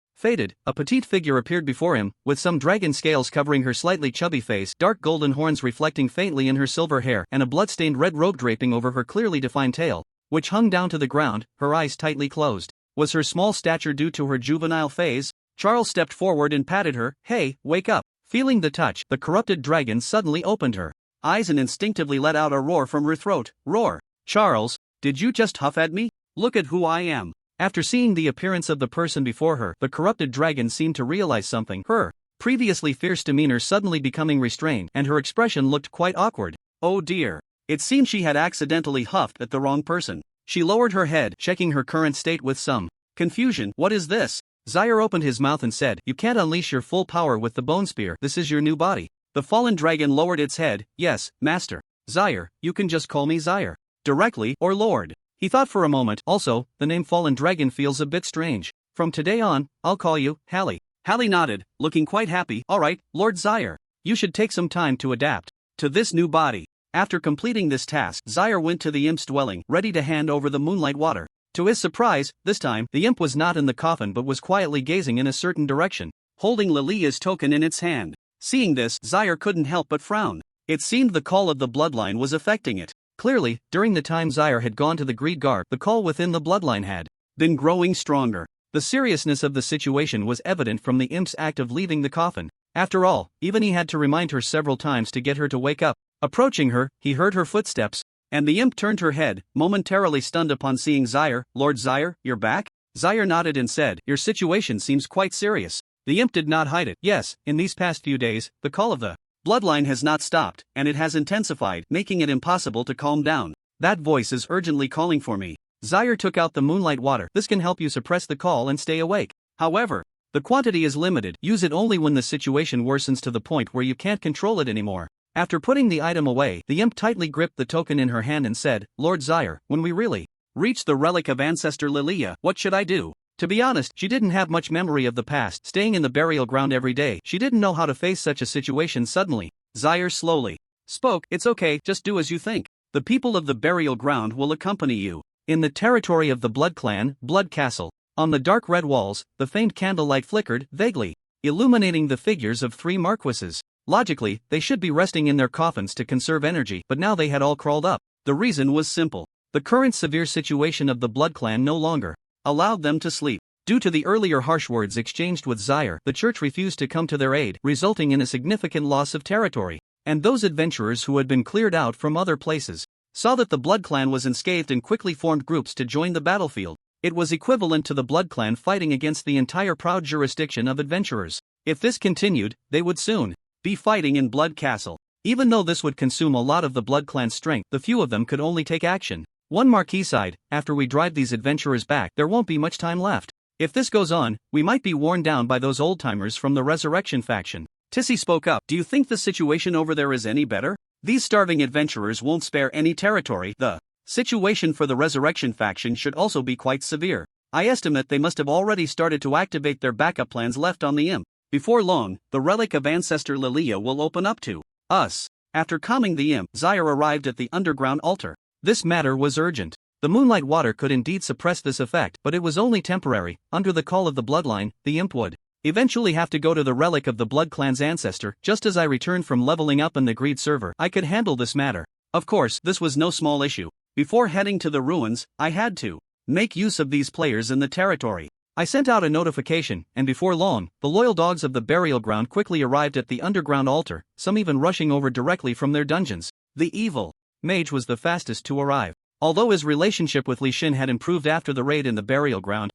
faded, a petite figure appeared before him, with some dragon scales covering her slightly chubby face, dark golden horns reflecting faintly in her silver hair, and a blood-stained red robe draping over her clearly defined tail, which hung down to the ground, her eyes tightly closed. Was her small stature due to her juvenile phase? Charles stepped forward and patted her. Hey, wake up. Feeling the touch, the corrupted dragon suddenly opened her eyes and instinctively let out a roar from her throat. Roar. Charles, did you just huff at me? Look at who I am. After seeing the appearance of the person before her, the corrupted dragon seemed to realize something. Her previously fierce demeanor suddenly becoming restrained, and her expression looked quite awkward. Oh dear. It seemed she had accidentally huffed at the wrong person. She lowered her head, checking her current state with some confusion. What is this? Zaire opened his mouth and said, you can't unleash your full power with the bone spear. This is your new body. The fallen dragon lowered its head. Yes, master. Zaire, you can just call me Zaire. Directly, or Lord. He thought for a moment. Also, the name Fallen Dragon feels a bit strange. From today on, I'll call you Hallie. Hallie nodded, looking quite happy. Alright, Lord Zaire. You should take some time to adapt to this new body. After completing this task, Zaire went to the imp's dwelling, ready to hand over the moonlight water. To his surprise, this time, the imp was not in the coffin but was quietly gazing in a certain direction, holding Lilia's token in its hand. Seeing this, Zaire couldn't help but frown. It seemed the call of the bloodline was affecting it. Clearly, during the time Zaire had gone to the Greed Guard, the call within the bloodline had been growing stronger. The seriousness of the situation was evident from the imp's act of leaving the coffin. After all, even he had to remind her several times to get her to wake up. Approaching her, he heard her footsteps, and the imp turned her head, momentarily stunned upon seeing Zaire. Lord Zaire, you're back? Zaire nodded and said, your situation seems quite serious. The imp did not hide it. Yes, in these past few days, the call of the bloodline has not stopped, and it has intensified, making it impossible to calm down. That voice is urgently calling for me. Zaire took out the moonlight water. This can help you suppress the call and stay awake. However, the quantity is limited. Use it only when the situation worsens to the point where you can't control it anymore. After putting the item away, the imp tightly gripped the token in her hand and said, Lord Zaire, when we really reach the relic of ancestor Lilia, what should I do? To be honest, she didn't have much memory of the past. Staying in the burial ground every day, she didn't know how to face such a situation suddenly. Zaire slowly spoke, it's okay, just do as you think. The people of the burial ground will accompany you. In the territory of the Blood Clan, Blood Castle, on the dark red walls, the faint candlelight flickered, vaguely illuminating the figures of 3 marquises. Logically, they should be resting in their coffins to conserve energy, but now they had all crawled up. The reason was simple. The current severe situation of the Blood Clan no longer allowed them to sleep. Due to the earlier harsh words exchanged with Zaire, the church refused to come to their aid, resulting in a significant loss of territory. And those adventurers who had been cleared out from other places saw that the Blood Clan was unscathed and quickly formed groups to join the battlefield. It was equivalent to the Blood Clan fighting against the entire proud jurisdiction of adventurers. If this continued, they would soon be fighting in Blood Castle. Even though this would consume a lot of the Blood Clan's strength, the few of them could only take action. One Marquis sighed, after we drive these adventurers back, there won't be much time left. If this goes on, we might be worn down by those old-timers from the Resurrection faction. Tissy spoke up, do you think the situation over there is any better? These starving adventurers won't spare any territory. The situation for the Resurrection faction should also be quite severe. I estimate they must have already started to activate their backup plans left on the imp. Before long, the relic of ancestor Lilia will open up to us. After calming the imp, Zaire arrived at the underground altar. This matter was urgent. The moonlight water could indeed suppress this effect, but it was only temporary. Under the call of the bloodline, the imp would eventually have to go to the relic of the Blood Clan's ancestor. Just as I returned from leveling up in the Greed server, I could handle this matter. Of course, this was no small issue. Before heading to the ruins, I had to make use of these players in the territory. I sent out a notification, and before long, the loyal dogs of the burial ground quickly arrived at the underground altar, some even rushing over directly from their dungeons. The evil mage was the fastest to arrive. Although his relationship with Leysan had improved after the raid in the burial ground,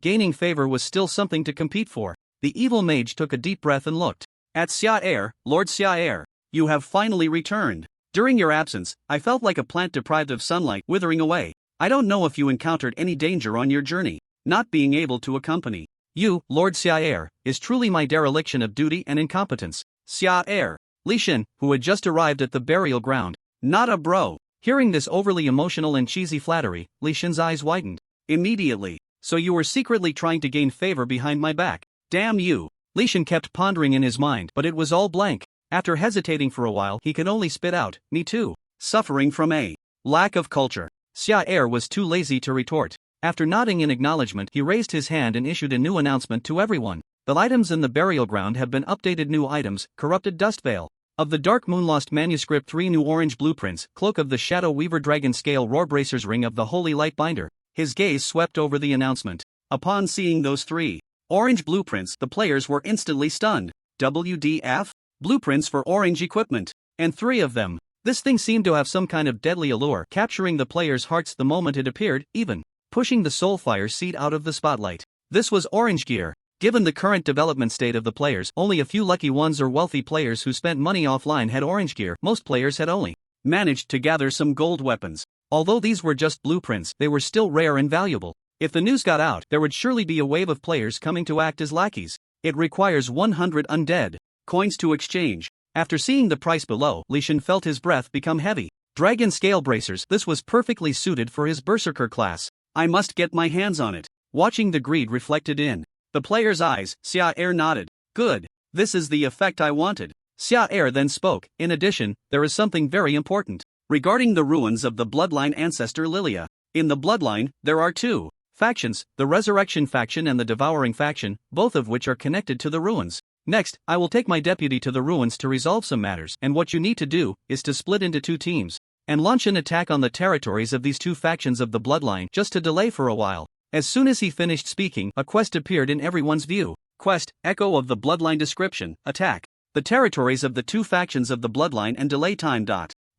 gaining favor was still something to compete for. The evil mage took a deep breath and looked at Xia. Lord Xia, you have finally returned. During your absence, I felt like a plant deprived of sunlight, withering away. I don't know if you encountered any danger on your journey. Not being able to accompany you, Lord Xia, is truly my dereliction of duty and incompetence. Xia, Leysan, who had just arrived at the burial ground. Not a bro. Hearing this overly emotional and cheesy flattery, Leysan's eyes widened immediately. So you were secretly trying to gain favor behind my back. Damn you. Leysan kept pondering in his mind, but it was all blank. After hesitating for a while, he could only spit out, me too. Suffering from a lack of culture. Xia was too lazy to retort. After nodding in acknowledgement, he raised his hand and issued a new announcement to everyone. The items in the burial ground have been updated. New items, corrupted dust veil of the Dark Moon, lost manuscript, 3 new orange blueprints, cloak of the Shadow Weaver, dragon scale, Roarbracer's ring of the Holy Light Binder. His gaze swept over the announcement. Upon seeing those 3 orange blueprints, the players were instantly stunned. WDF? Blueprints for orange equipment. And 3 of them. This thing seemed to have some kind of deadly allure, capturing the players' hearts the moment it appeared, even pushing the Soulfire seed out of the spotlight. This was Orange Gear. Given the current development state of the players, only a few lucky ones or wealthy players who spent money offline had Orange Gear. Most players had only managed to gather some gold weapons. Although these were just blueprints, they were still rare and valuable. If the news got out, there would surely be a wave of players coming to act as lackeys. It requires 100 undead coins to exchange. After seeing the price below, Leysan felt his breath become heavy. Dragon Scale Bracers, this was perfectly suited for his Berserker class. I must get my hands on it. Watching the greed reflected in the player's eyes, Xia nodded. Good. This is the effect I wanted. Xia then spoke. In addition, there is something very important. Regarding the ruins of the bloodline ancestor Lilia. In the bloodline, there are 2 factions, the Resurrection faction and the Devouring faction, both of which are connected to the ruins. Next, I will take my deputy to the ruins to resolve some matters, and what you need to do is to split into 2 teams and launch an attack on the territories of these 2 factions of the bloodline just to delay for a while. As soon as he finished speaking, a quest appeared in everyone's view. Quest, Echo of the Bloodline description, attack the territories of the 2 factions of the bloodline and delay time.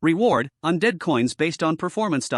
Reward, undead coins based on performance.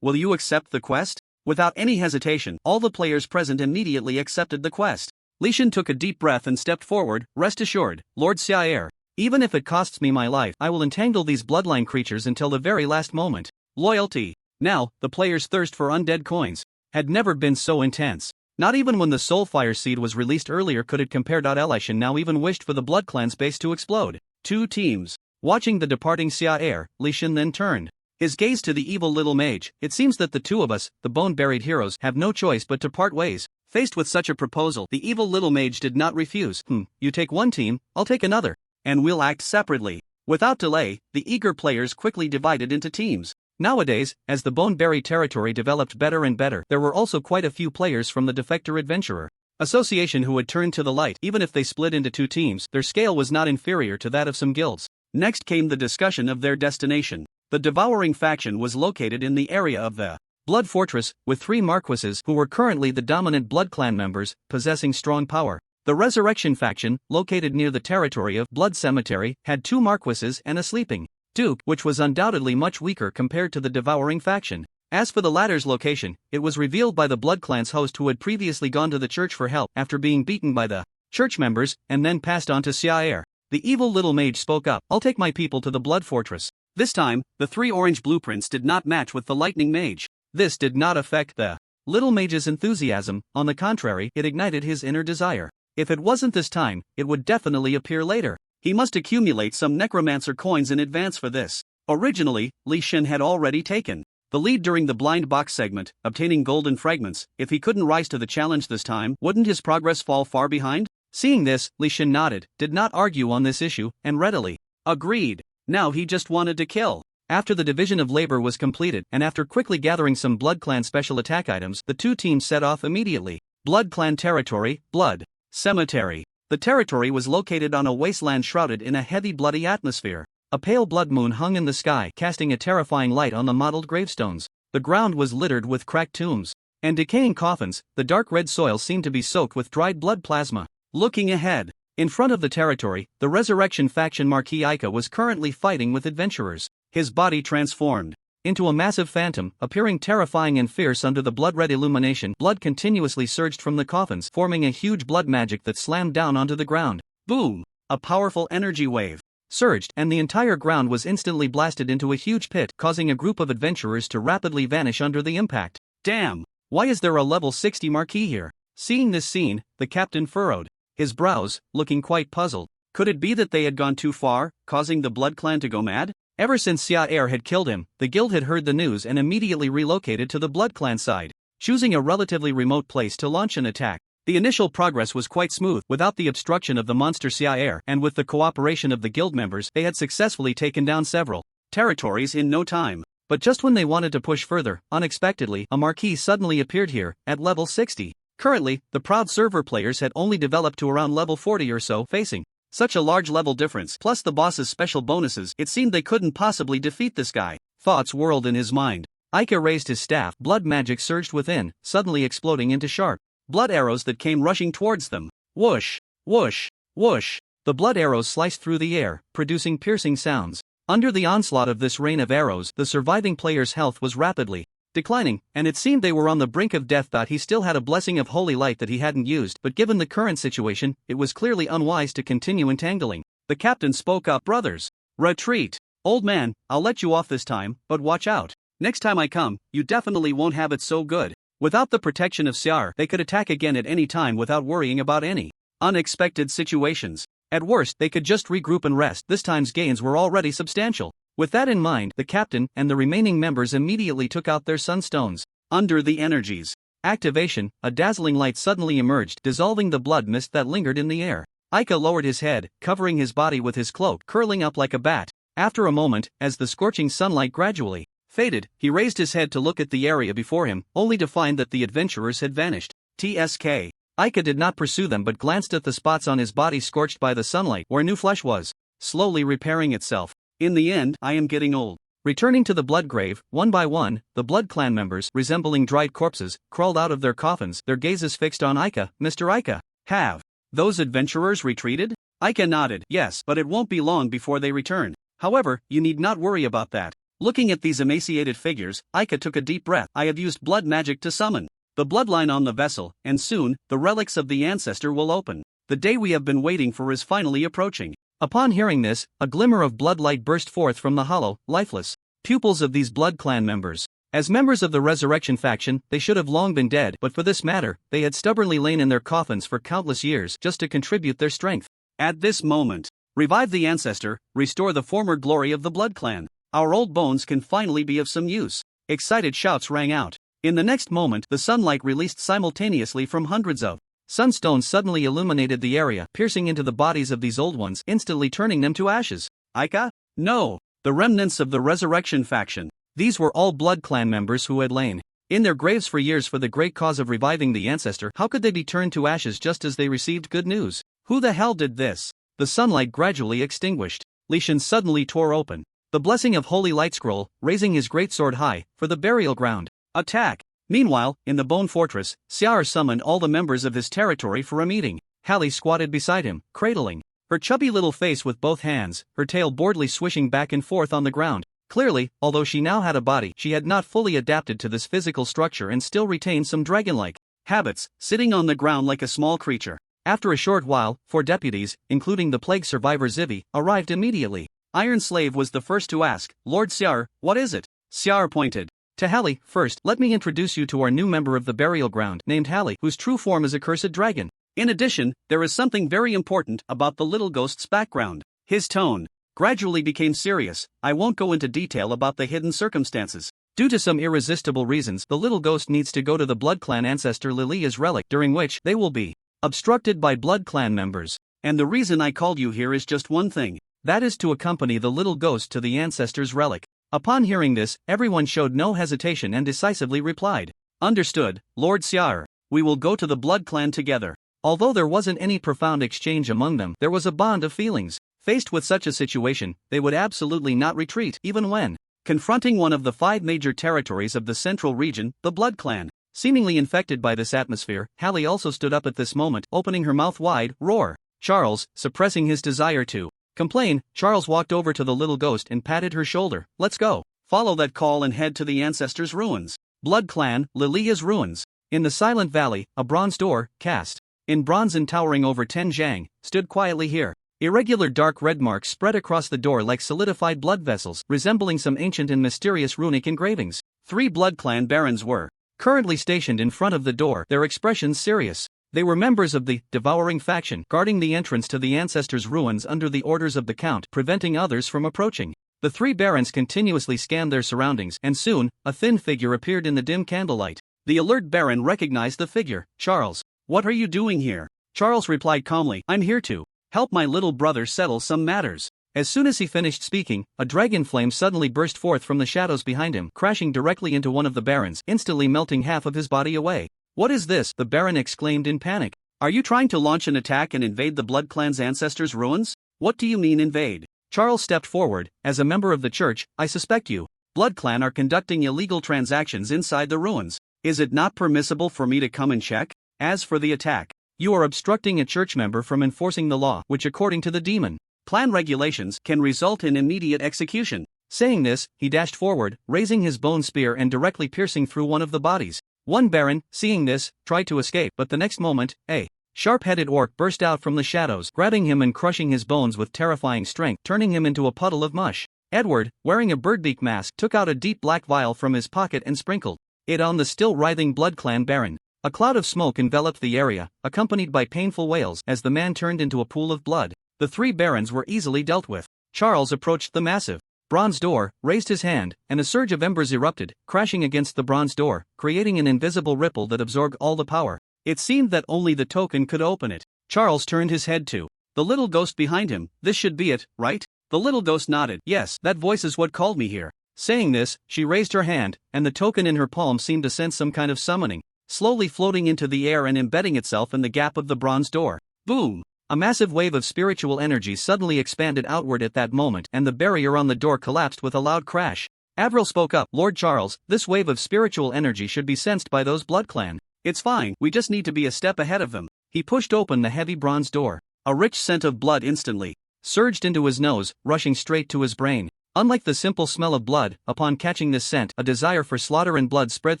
Will you accept the quest? Without any hesitation, all the players present immediately accepted the quest. Leysan took a deep breath and stepped forward. Rest assured, Lord Xia, even if it costs me my life, I will entangle these bloodline creatures until the very last moment. Loyalty. Now, the players' thirst for undead coins had never been so intense. Not even when the Soulfire seed was released earlier could it compare. Leysan now even wished for the Blood Clan's base to explode. 2 teams. Watching the departing Xia, Leysan then turned his gaze to the evil little mage. It seems that the 2 of us, the bone-buried heroes, have no choice but to part ways. Faced with such a proposal, the evil little mage did not refuse. You take 1 team, I'll take another, and we'll act separately. Without delay, the eager players quickly divided into teams. Nowadays, as the bone-buried territory developed better and better, there were also quite a few players from the Defector Adventurer Association who had turned to the light. Even if they split into 2 teams, their scale was not inferior to that of some guilds. Next came the discussion of their destination. The Devouring faction was located in the area of the Blood Fortress, with 3 Marquises who were currently the dominant Blood Clan members, possessing strong power. The Resurrection faction, located near the territory of Blood Cemetery, had 2 Marquises and a sleeping Duke, which was undoubtedly much weaker compared to the Devouring faction. As for the latter's location, it was revealed by the Blood Clan's host who had previously gone to the church for help after being beaten by the church members, and then passed on to Xia. The evil little mage spoke up. I'll take my people to the Blood Fortress. This time, the 3 orange blueprints did not match with the lightning mage. This did not affect the little mage's enthusiasm. On the contrary, it ignited his inner desire. If it wasn't this time, it would definitely appear later. He must accumulate some necromancer coins in advance for this. Originally, Leysan had already taken the lead during the blind box segment, obtaining golden fragments. If he couldn't rise to the challenge this time, wouldn't his progress fall far behind? Seeing this, Leysan nodded, did not argue on this issue, and readily agreed. Now he just wanted to kill. After the division of labor was completed, and after quickly gathering some Blood Clan special attack items, the 2 teams set off immediately. Blood Clan territory, Blood Cemetery. The territory was located on a wasteland shrouded in a heavy bloody atmosphere. A pale blood moon hung in the sky, casting a terrifying light on the mottled gravestones. The ground was littered with cracked tombs and decaying coffins. The dark red soil seemed to be soaked with dried blood plasma. Looking ahead, in front of the territory, the Resurrection faction Marquis Ica was currently fighting with adventurers. His body transformed into a massive phantom, appearing terrifying and fierce under the blood-red illumination. Blood continuously surged from the coffins, forming a huge blood magic that slammed down onto the ground. Boom! A powerful energy wave surged, and the entire ground was instantly blasted into a huge pit, causing a group of adventurers to rapidly vanish under the impact. Damn! Why is there a level 60 marquee here? Seeing this scene, the captain furrowed his brows, looking quite puzzled. Could it be that they had gone too far, causing the Blood Clan to go mad? Ever since Xia had killed him, the guild had heard the news and immediately relocated to the Blood Clan side, choosing a relatively remote place to launch an attack. The initial progress was quite smooth. Without the obstruction of the monster Xia, and with the cooperation of the guild members, they had successfully taken down several territories in no time. But just when they wanted to push further, unexpectedly, a marquee suddenly appeared here, at level 60. Currently, the proud server players had only developed to around level 40 or so, facing such a large level difference, plus the boss's special bonuses, it seemed they couldn't possibly defeat this guy. Thoughts whirled in his mind. Ica raised his staff, blood magic surged within, suddenly exploding into sharp blood arrows that came rushing towards them. Whoosh, whoosh, whoosh. The blood arrows sliced through the air, producing piercing sounds. Under the onslaught of this rain of arrows, the surviving player's health was rapidly declining, and it seemed they were on the brink of death. He still had a blessing of holy light that he hadn't used, but given the current situation, it was clearly unwise to continue entangling. The captain spoke up. Brothers, retreat. Old man, I'll let you off this time, but watch out. Next time I come, you definitely won't have it so good. Without the protection of Xiar, they could attack again at any time without worrying about any unexpected situations. At worst, they could just regroup and rest. This time's gains were already substantial. With that in mind, the captain and the remaining members immediately took out their sunstones. Under the energies activation, a dazzling light suddenly emerged, dissolving the blood mist that lingered in the air. Aika lowered his head, covering his body with his cloak, curling up like a bat. After a moment, as the scorching sunlight gradually faded, he raised his head to look at the area before him, only to find that the adventurers had vanished. TSK. Aika did not pursue them but glanced at the spots on his body scorched by the sunlight where new flesh was slowly repairing itself. In the end, I am getting old. Returning to the blood grave, one by one, the Blood Clan members, resembling dried corpses, crawled out of their coffins, their gazes fixed on Aika. Mr. Aika, have those adventurers retreated? Aika nodded. Yes, but it won't be long before they return. However, you need not worry about that. Looking at these emaciated figures, Aika took a deep breath. I have used blood magic to summon the bloodline on the vessel, and soon, the relics of the ancestor will open. The day we have been waiting for is finally approaching. Upon hearing this, a glimmer of bloodlight burst forth from the hollow, lifeless pupils of these Blood Clan members. As members of the Resurrection faction, they should have long been dead, but for this matter, they had stubbornly lain in their coffins for countless years just to contribute their strength. At this moment, revive the ancestor, restore the former glory of the Blood Clan. Our old bones can finally be of some use. Excited shouts rang out. In the next moment, the sunlight released simultaneously from hundreds of sunstones suddenly illuminated the area, piercing into the bodies of these old ones, instantly turning them to ashes. Aika? No! The remnants of the Resurrection faction. These were all Blood Clan members who had lain in their graves for years for the great cause of reviving the ancestor. How could they be turned to ashes just as they received good news? Who the hell did this? The sunlight gradually extinguished. Leysan suddenly tore open the blessing of Holy Light Scroll, raising his great sword high for the burial ground. Attack! Meanwhile, in the Bone Fortress, Xiar summoned all the members of his territory for a meeting. Hallie squatted beside him, cradling her chubby little face with both hands, her tail boredly swishing back and forth on the ground. Clearly, although she now had a body, she had not fully adapted to this physical structure and still retained some dragon-like habits, sitting on the ground like a small creature. After a short while, 4 deputies, including the plague survivor Zivi, arrived immediately. Iron Slave was the first to ask, Lord Xiar, what is it? Xiar pointed to Hallie. First, let me introduce you to our new member of the burial ground, named Hallie, whose true form is a cursed dragon. In addition, there is something very important about the little ghost's background. His tone gradually became serious. I won't go into detail about the hidden circumstances. Due to some irresistible reasons, the little ghost needs to go to the Blood Clan ancestor Lilia's relic, during which they will be obstructed by Blood Clan members. And the reason I called you here is just one thing. That is to accompany the little ghost to the ancestor's relic. Upon hearing this, everyone showed no hesitation and decisively replied. Understood, Lord Xiar. We will go to the Blood Clan together. Although there wasn't any profound exchange among them, there was a bond of feelings. Faced with such a situation, they would absolutely not retreat, even when confronting one of the 5 major territories of the central region, the Blood Clan. Seemingly infected by this atmosphere, Hallie also stood up at this moment, opening her mouth wide. Roar! Charles, suppressing his desire to complain, Charles walked over to the little ghost and patted her shoulder. Let's go. Follow that call and head to the ancestors' ruins. Blood Clan, Lilia's ruins. In the Silent Valley, a bronze door, cast in bronze and towering over 10 zhang, stood quietly here. Irregular dark red marks spread across the door like solidified blood vessels, resembling some ancient and mysterious runic engravings. 3 Blood Clan barons were currently stationed in front of the door, their expressions serious. They were members of the Devouring faction, guarding the entrance to the ancestors' ruins under the orders of the Count, preventing others from approaching. The 3 barons continuously scanned their surroundings, and soon, a thin figure appeared in the dim candlelight. The alert baron recognized the figure. Charles, what are you doing here? Charles replied calmly, I'm here to help my little brother settle some matters. As soon as he finished speaking, a dragon flame suddenly burst forth from the shadows behind him, crashing directly into one of the barons, instantly melting half of his body away. What is this? The baron exclaimed in panic. Are you trying to launch an attack and invade the Blood Clan's ancestors' ruins? What do you mean invade? Charles stepped forward. As a member of the church, I suspect you, Blood Clan, are conducting illegal transactions inside the ruins. Is it not permissible for me to come and check? As for the attack, you are obstructing a church member from enforcing the law, which according to the demon Clan regulations can result in immediate execution. Saying this, he dashed forward, raising his bone spear and directly piercing through one of the bodies. One Baron, seeing this, tried to escape, but the next moment, a sharp-headed orc burst out from the shadows, grabbing him and crushing his bones with terrifying strength, turning him into a puddle of mush. Edward, wearing a birdbeak mask, took out a deep black vial from his pocket and sprinkled it on the still writhing Blood Clan Baron. A cloud of smoke enveloped the area, accompanied by painful wails as the man turned into a pool of blood. The three barons were easily dealt with. Charles approached the massive bronze door, raised his hand, and a surge of embers erupted, crashing against the bronze door, creating an invisible ripple that absorbed all the power. It seemed that only the token could open it. Charles turned his head to the little ghost behind him. This should be it, right? The little ghost nodded. Yes, that voice is what called me here. Saying this, she raised her hand, and the token in her palm seemed to sense some kind of summoning, slowly floating into the air and embedding itself in the gap of the bronze door. Boom! A massive wave of spiritual energy suddenly expanded outward at that moment, and the barrier on the door collapsed with a loud crash. Avril spoke up. Lord Charles, this wave of spiritual energy should be sensed by those Blood Clan. It's fine, we just need to be a step ahead of them. He pushed open the heavy bronze door. A rich scent of blood instantly surged into his nose, rushing straight to his brain. Unlike the simple smell of blood, upon catching this scent, a desire for slaughter and blood spread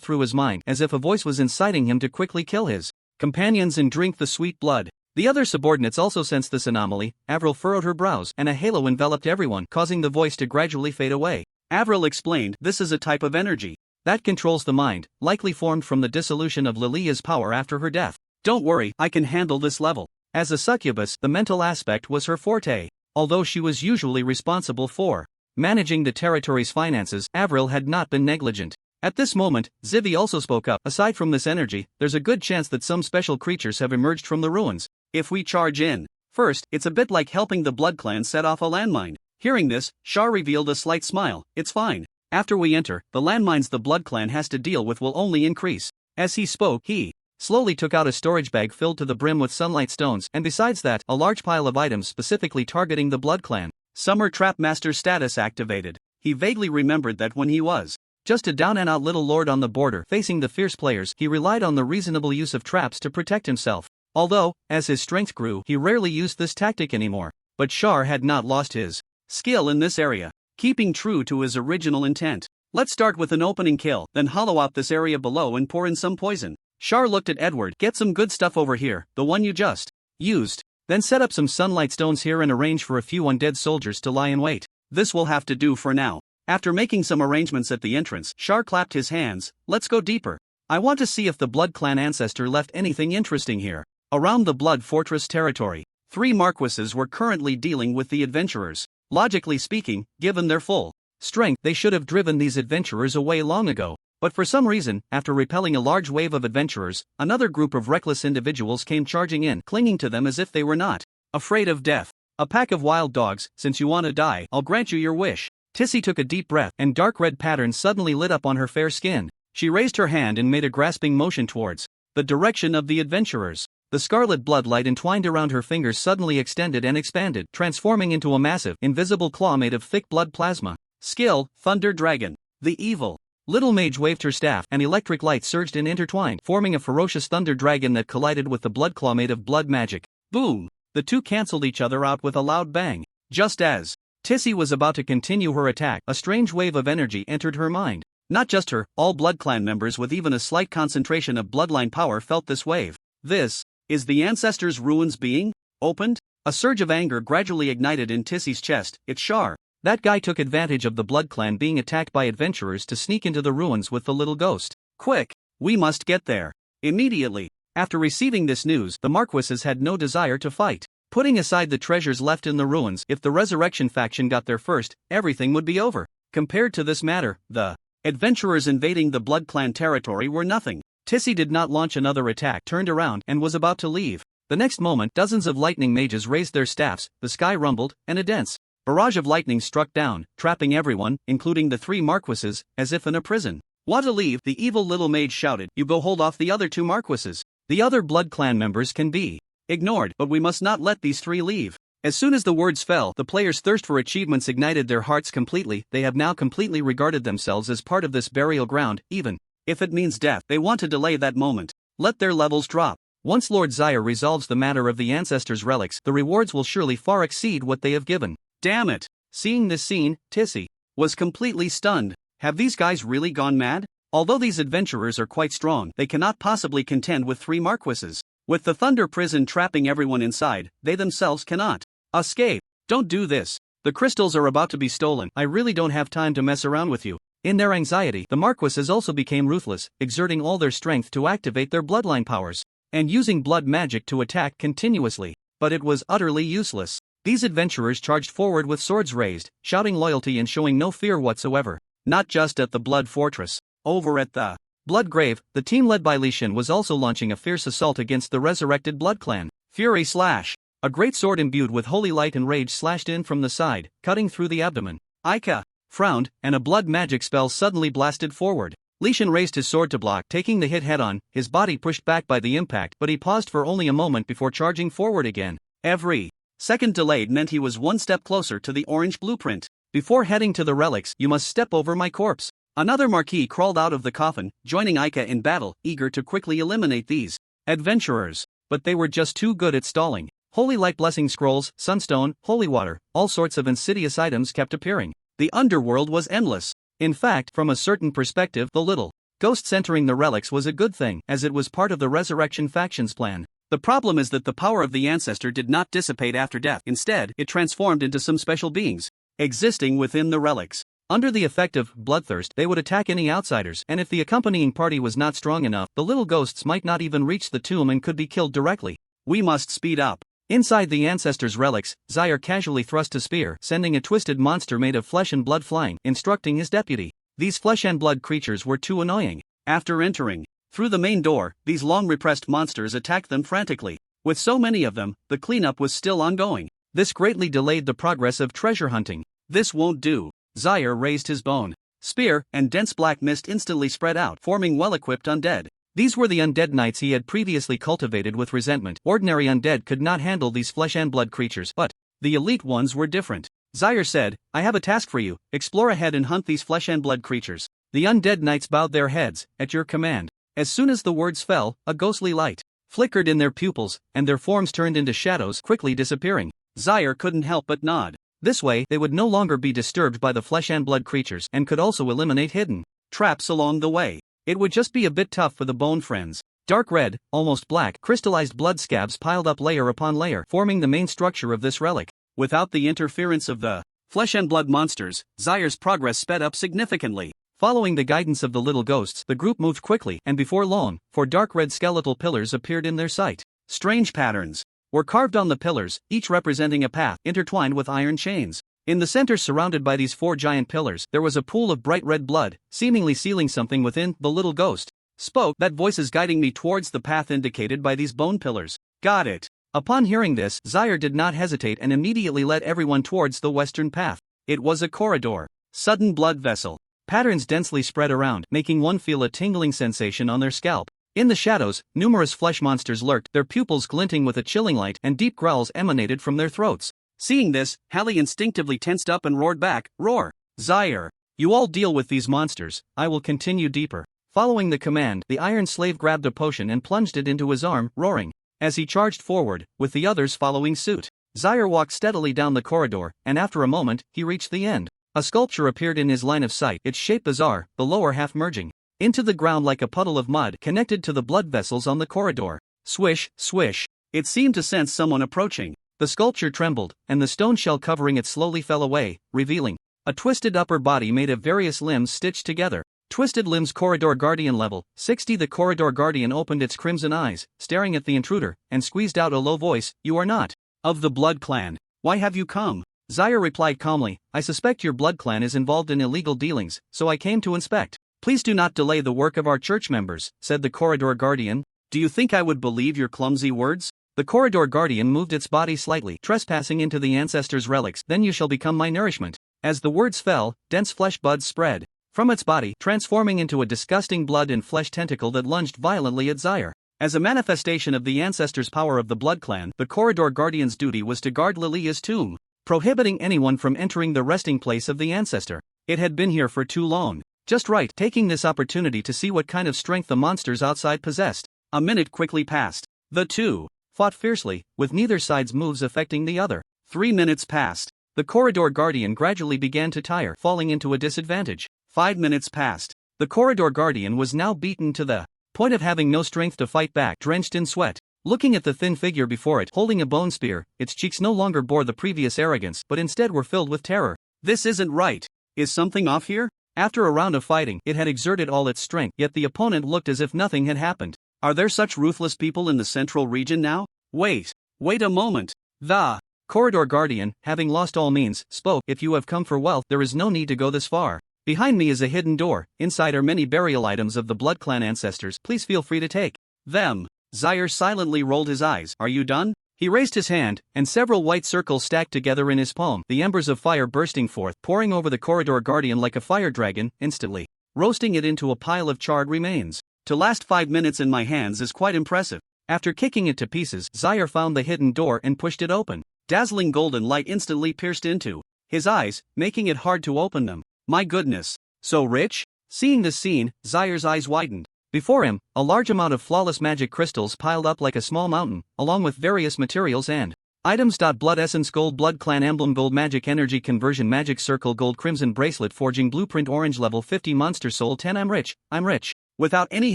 through his mind, as if a voice was inciting him to quickly kill his companions and drink the sweet blood. The other subordinates also sensed this anomaly. Avril furrowed her brows, and a halo enveloped everyone, causing the voice to gradually fade away. Avril explained, this is a type of energy that controls the mind, likely formed from the dissolution of Lilia's power after her death. Don't worry, I can handle this level. As a succubus, the mental aspect was her forte. Although she was usually responsible for managing the territory's finances, Avril had not been negligent. At this moment, Zivy also spoke up. Aside from this energy, there's a good chance that some special creatures have emerged from the ruins. If we charge in first, it's a bit like helping the Blood Clan set off a landmine. Hearing this, Shar revealed a slight smile. It's fine. After we enter, the landmines the Blood Clan has to deal with will only increase. As he spoke, he slowly took out a storage bag filled to the brim with sunlight stones, and besides that, a large pile of items specifically targeting the Blood Clan. Summer Trap Master status activated. He vaguely remembered that when he was just a down-and-out little lord on the border facing the fierce players, he relied on the reasonable use of traps to protect himself. Although, as his strength grew, he rarely used this tactic anymore. But Shar had not lost his skill in this area, keeping true to his original intent. Let's start with an opening kill, then hollow out this area below and pour in some poison. Shar looked at Edward. Get some good stuff over here, the one you just used. Then set up some sunlight stones here and arrange for a few undead soldiers to lie in wait. This will have to do for now. After making some arrangements at the entrance, Shar clapped his hands. Let's go deeper. I want to see if the Blood Clan ancestor left anything interesting here. Around the Blood Fortress territory, 3 marquises were currently dealing with the adventurers. Logically speaking, given their full strength, they should have driven these adventurers away long ago. But for some reason, after repelling a large wave of adventurers, another group of reckless individuals came charging in, clinging to them as if they were not afraid of death. A pack of wild dogs. Since you want to die, I'll grant you your wish. Tissy took a deep breath, and dark red patterns suddenly lit up on her fair skin. She raised her hand and made a grasping motion towards the direction of the adventurers. The scarlet bloodlight entwined around her fingers suddenly extended and expanded, transforming into a massive, invisible claw made of thick blood plasma. Skill, Thunder Dragon. The evil little mage waved her staff, and electric light surged and intertwined, forming a ferocious thunder dragon that collided with the blood claw made of blood magic. Boom! The two cancelled each other out with a loud bang. Just as Tissy was about to continue her attack, a strange wave of energy entered her mind. Not just her, all Blood Clan members with even a slight concentration of bloodline power felt this wave. This is the ancestors' ruins being opened? A surge of anger gradually ignited in Tissy's chest. It's Shar. That guy took advantage of the Blood Clan being attacked by adventurers to sneak into the ruins with the little ghost. Quick! We must get there. Immediately. After receiving this news, the marquises had no desire to fight. Putting aside the treasures left in the ruins, if the Resurrection faction got there first, everything would be over. Compared to this matter, the adventurers invading the Blood Clan territory were nothing. Tissy did not launch another attack, turned around, and was about to leave. The next moment, dozens of lightning mages raised their staffs, the sky rumbled, and a dense barrage of lightning struck down, trapping everyone, including the 3 marquises, as if in a prison. Want to leave? The evil little mage shouted. You go hold off the other 2 marquises. The other Blood Clan members can be ignored, but we must not let these 3 leave. As soon as the words fell, the players' thirst for achievements ignited their hearts completely. They have now completely regarded themselves as part of this burial ground, even if it means death. They want to delay that moment. Let their levels drop. Once Lord Zyre resolves the matter of the ancestors' relics, the rewards will surely far exceed what they have given. Damn it! Seeing this scene, Tissy was completely stunned. Have these guys really gone mad? Although these adventurers are quite strong, they cannot possibly contend with 3 marquises. With the Thunder Prison trapping everyone inside, they themselves cannot escape. Don't do this. The crystals are about to be stolen. I really don't have time to mess around with you. In their anxiety, the marquises also became ruthless, exerting all their strength to activate their bloodline powers, and using blood magic to attack continuously. But it was utterly useless. These adventurers charged forward with swords raised, shouting loyalty and showing no fear whatsoever. Not just at the Blood Fortress. Over at the Blood Grave, the team led by Leysan was also launching a fierce assault against the resurrected Blood Clan. Fury Slash. A great sword imbued with holy light and rage slashed in from the side, cutting through the abdomen. Aika frowned, and a blood magic spell suddenly blasted forward. Leysan raised his sword to block, taking the hit head-on, his body pushed back by the impact, but he paused for only a moment before charging forward again. Every second delayed meant he was one step closer to the orange blueprint. Before heading to the relics, you must step over my corpse. Another Marquis crawled out of the coffin, joining Aika in battle, eager to quickly eliminate these adventurers. But they were just too good at stalling. Holy light blessing scrolls, sunstone, holy water, all sorts of insidious items kept appearing. The underworld was endless. In fact, from a certain perspective, the little ghosts entering the relics was a good thing, as it was part of the Resurrection faction's plan. The problem is that the power of the ancestor did not dissipate after death. Instead, it transformed into some special beings, existing within the relics. Under the effect of bloodthirst, they would attack any outsiders, and if the accompanying party was not strong enough, the little ghosts might not even reach the tomb and could be killed directly. We must speed up. Inside the ancestors' relics, Zyre casually thrust a spear, sending a twisted monster made of flesh and blood flying, instructing his deputy. These flesh and blood creatures were too annoying. After entering through the main door, these long-repressed monsters attacked them frantically. With so many of them, the cleanup was still ongoing. This greatly delayed the progress of treasure hunting. This won't do. Zyre raised his bone spear, and dense black mist instantly spread out, forming well-equipped undead. These were the undead knights he had previously cultivated with resentment. Ordinary undead could not handle these flesh and blood creatures, but the elite ones were different. Zyre said, I have a task for you, explore ahead and hunt these flesh and blood creatures. The undead knights bowed their heads, at your command. As soon as the words fell, a ghostly light flickered in their pupils, and their forms turned into shadows, quickly disappearing. Zyre couldn't help but nod. This way, they would no longer be disturbed by the flesh and blood creatures, and could also eliminate hidden traps along the way. It would just be a bit tough for the bone friends. Dark red, almost black, crystallized blood scabs piled up layer upon layer, forming the main structure of this relic. Without the interference of the flesh and blood monsters, Zyre's progress sped up significantly. Following the guidance of the little ghosts, the group moved quickly, and before long, 4 dark red skeletal pillars appeared in their sight. Strange patterns were carved on the pillars, each representing a path, intertwined with iron chains. In the center, surrounded by these 4 giant pillars, there was a pool of bright red blood, seemingly sealing something within. The little ghost spoke, that voice is guiding me towards the path indicated by these bone pillars. Got it. Upon hearing this, Zyre did not hesitate and immediately led everyone towards the western path. It was a corridor. Sudden blood vessel patterns densely spread around, making one feel a tingling sensation on their scalp. In the shadows, numerous flesh monsters lurked, their pupils glinting with a chilling light, and deep growls emanated from their throats. Seeing this, Hallie instinctively tensed up and roared back, roar. Zyre, you all deal with these monsters, I will continue deeper. Following the command, the iron slave grabbed a potion and plunged it into his arm, roaring, as he charged forward, with the others following suit. Zyre walked steadily down the corridor, and after a moment, he reached the end. A sculpture appeared in his line of sight, its shape bizarre, the lower half merging into the ground like a puddle of mud, connected to the blood vessels on the corridor. Swish, swish. It seemed to sense someone approaching. The sculpture trembled, and the stone shell covering it slowly fell away, revealing a twisted upper body made of various limbs stitched together. Twisted limbs. Corridor Guardian level 60. The Corridor Guardian opened its crimson eyes, staring at the intruder, and squeezed out a low voice, you are not of the Blood Clan. Why have you come? Zyre replied calmly, I suspect your Blood Clan is involved in illegal dealings, so I came to inspect. Please do not delay the work of our church members, said the Corridor Guardian. Do you think I would believe your clumsy words? The Corridor Guardian moved its body slightly, trespassing into the ancestors' relics. Then you shall become my nourishment. As the words fell, dense flesh buds spread from its body, transforming into a disgusting blood and flesh tentacle that lunged violently at Zyre. As a manifestation of the ancestors' power of the Blood Clan, the Corridor Guardian's duty was to guard Lilia's tomb, prohibiting anyone from entering the resting place of the ancestor. It had been here for too long. Just right, taking this opportunity to see what kind of strength the monsters outside possessed. A minute quickly passed. The two fought fiercely, with neither side's moves affecting the other. 3 minutes passed. The Corridor Guardian gradually began to tire, falling into a disadvantage. 5 minutes passed. The Corridor Guardian was now beaten to the point of having no strength to fight back, drenched in sweat. Looking at the thin figure before it, holding a bone spear, its cheeks no longer bore the previous arrogance but instead were filled with terror. This isn't right. Is something off here? After a round of fighting, it had exerted all its strength, yet the opponent looked as if nothing had happened. Are there such ruthless people in the central region now? Wait a moment. The Corridor Guardian, having lost all means, spoke. If you have come for wealth, there is no need to go this far. Behind me is a hidden door. Inside are many burial items of the Blood Clan ancestors. Please feel free to take them. Zaire silently rolled his eyes. Are you done? He raised his hand, and several white circles stacked together in his palm, the embers of fire bursting forth, pouring over the Corridor Guardian like a fire dragon, instantly roasting it into a pile of charred remains. To last 5 minutes in my hands is quite impressive. After kicking it to pieces, Zaire found the hidden door and pushed it open. Dazzling golden light instantly pierced into his eyes, making it hard to open them. My goodness, so rich? Seeing this scene, Zaire's eyes widened. Before him, a large amount of flawless magic crystals piled up like a small mountain, along with various materials and items. Blood Essence Gold, Blood Clan Emblem Gold, Magic Energy Conversion, Magic Circle Gold, Crimson Bracelet, Forging Blueprint Orange, Level 50 Monster Soul 10. I'm rich. Without any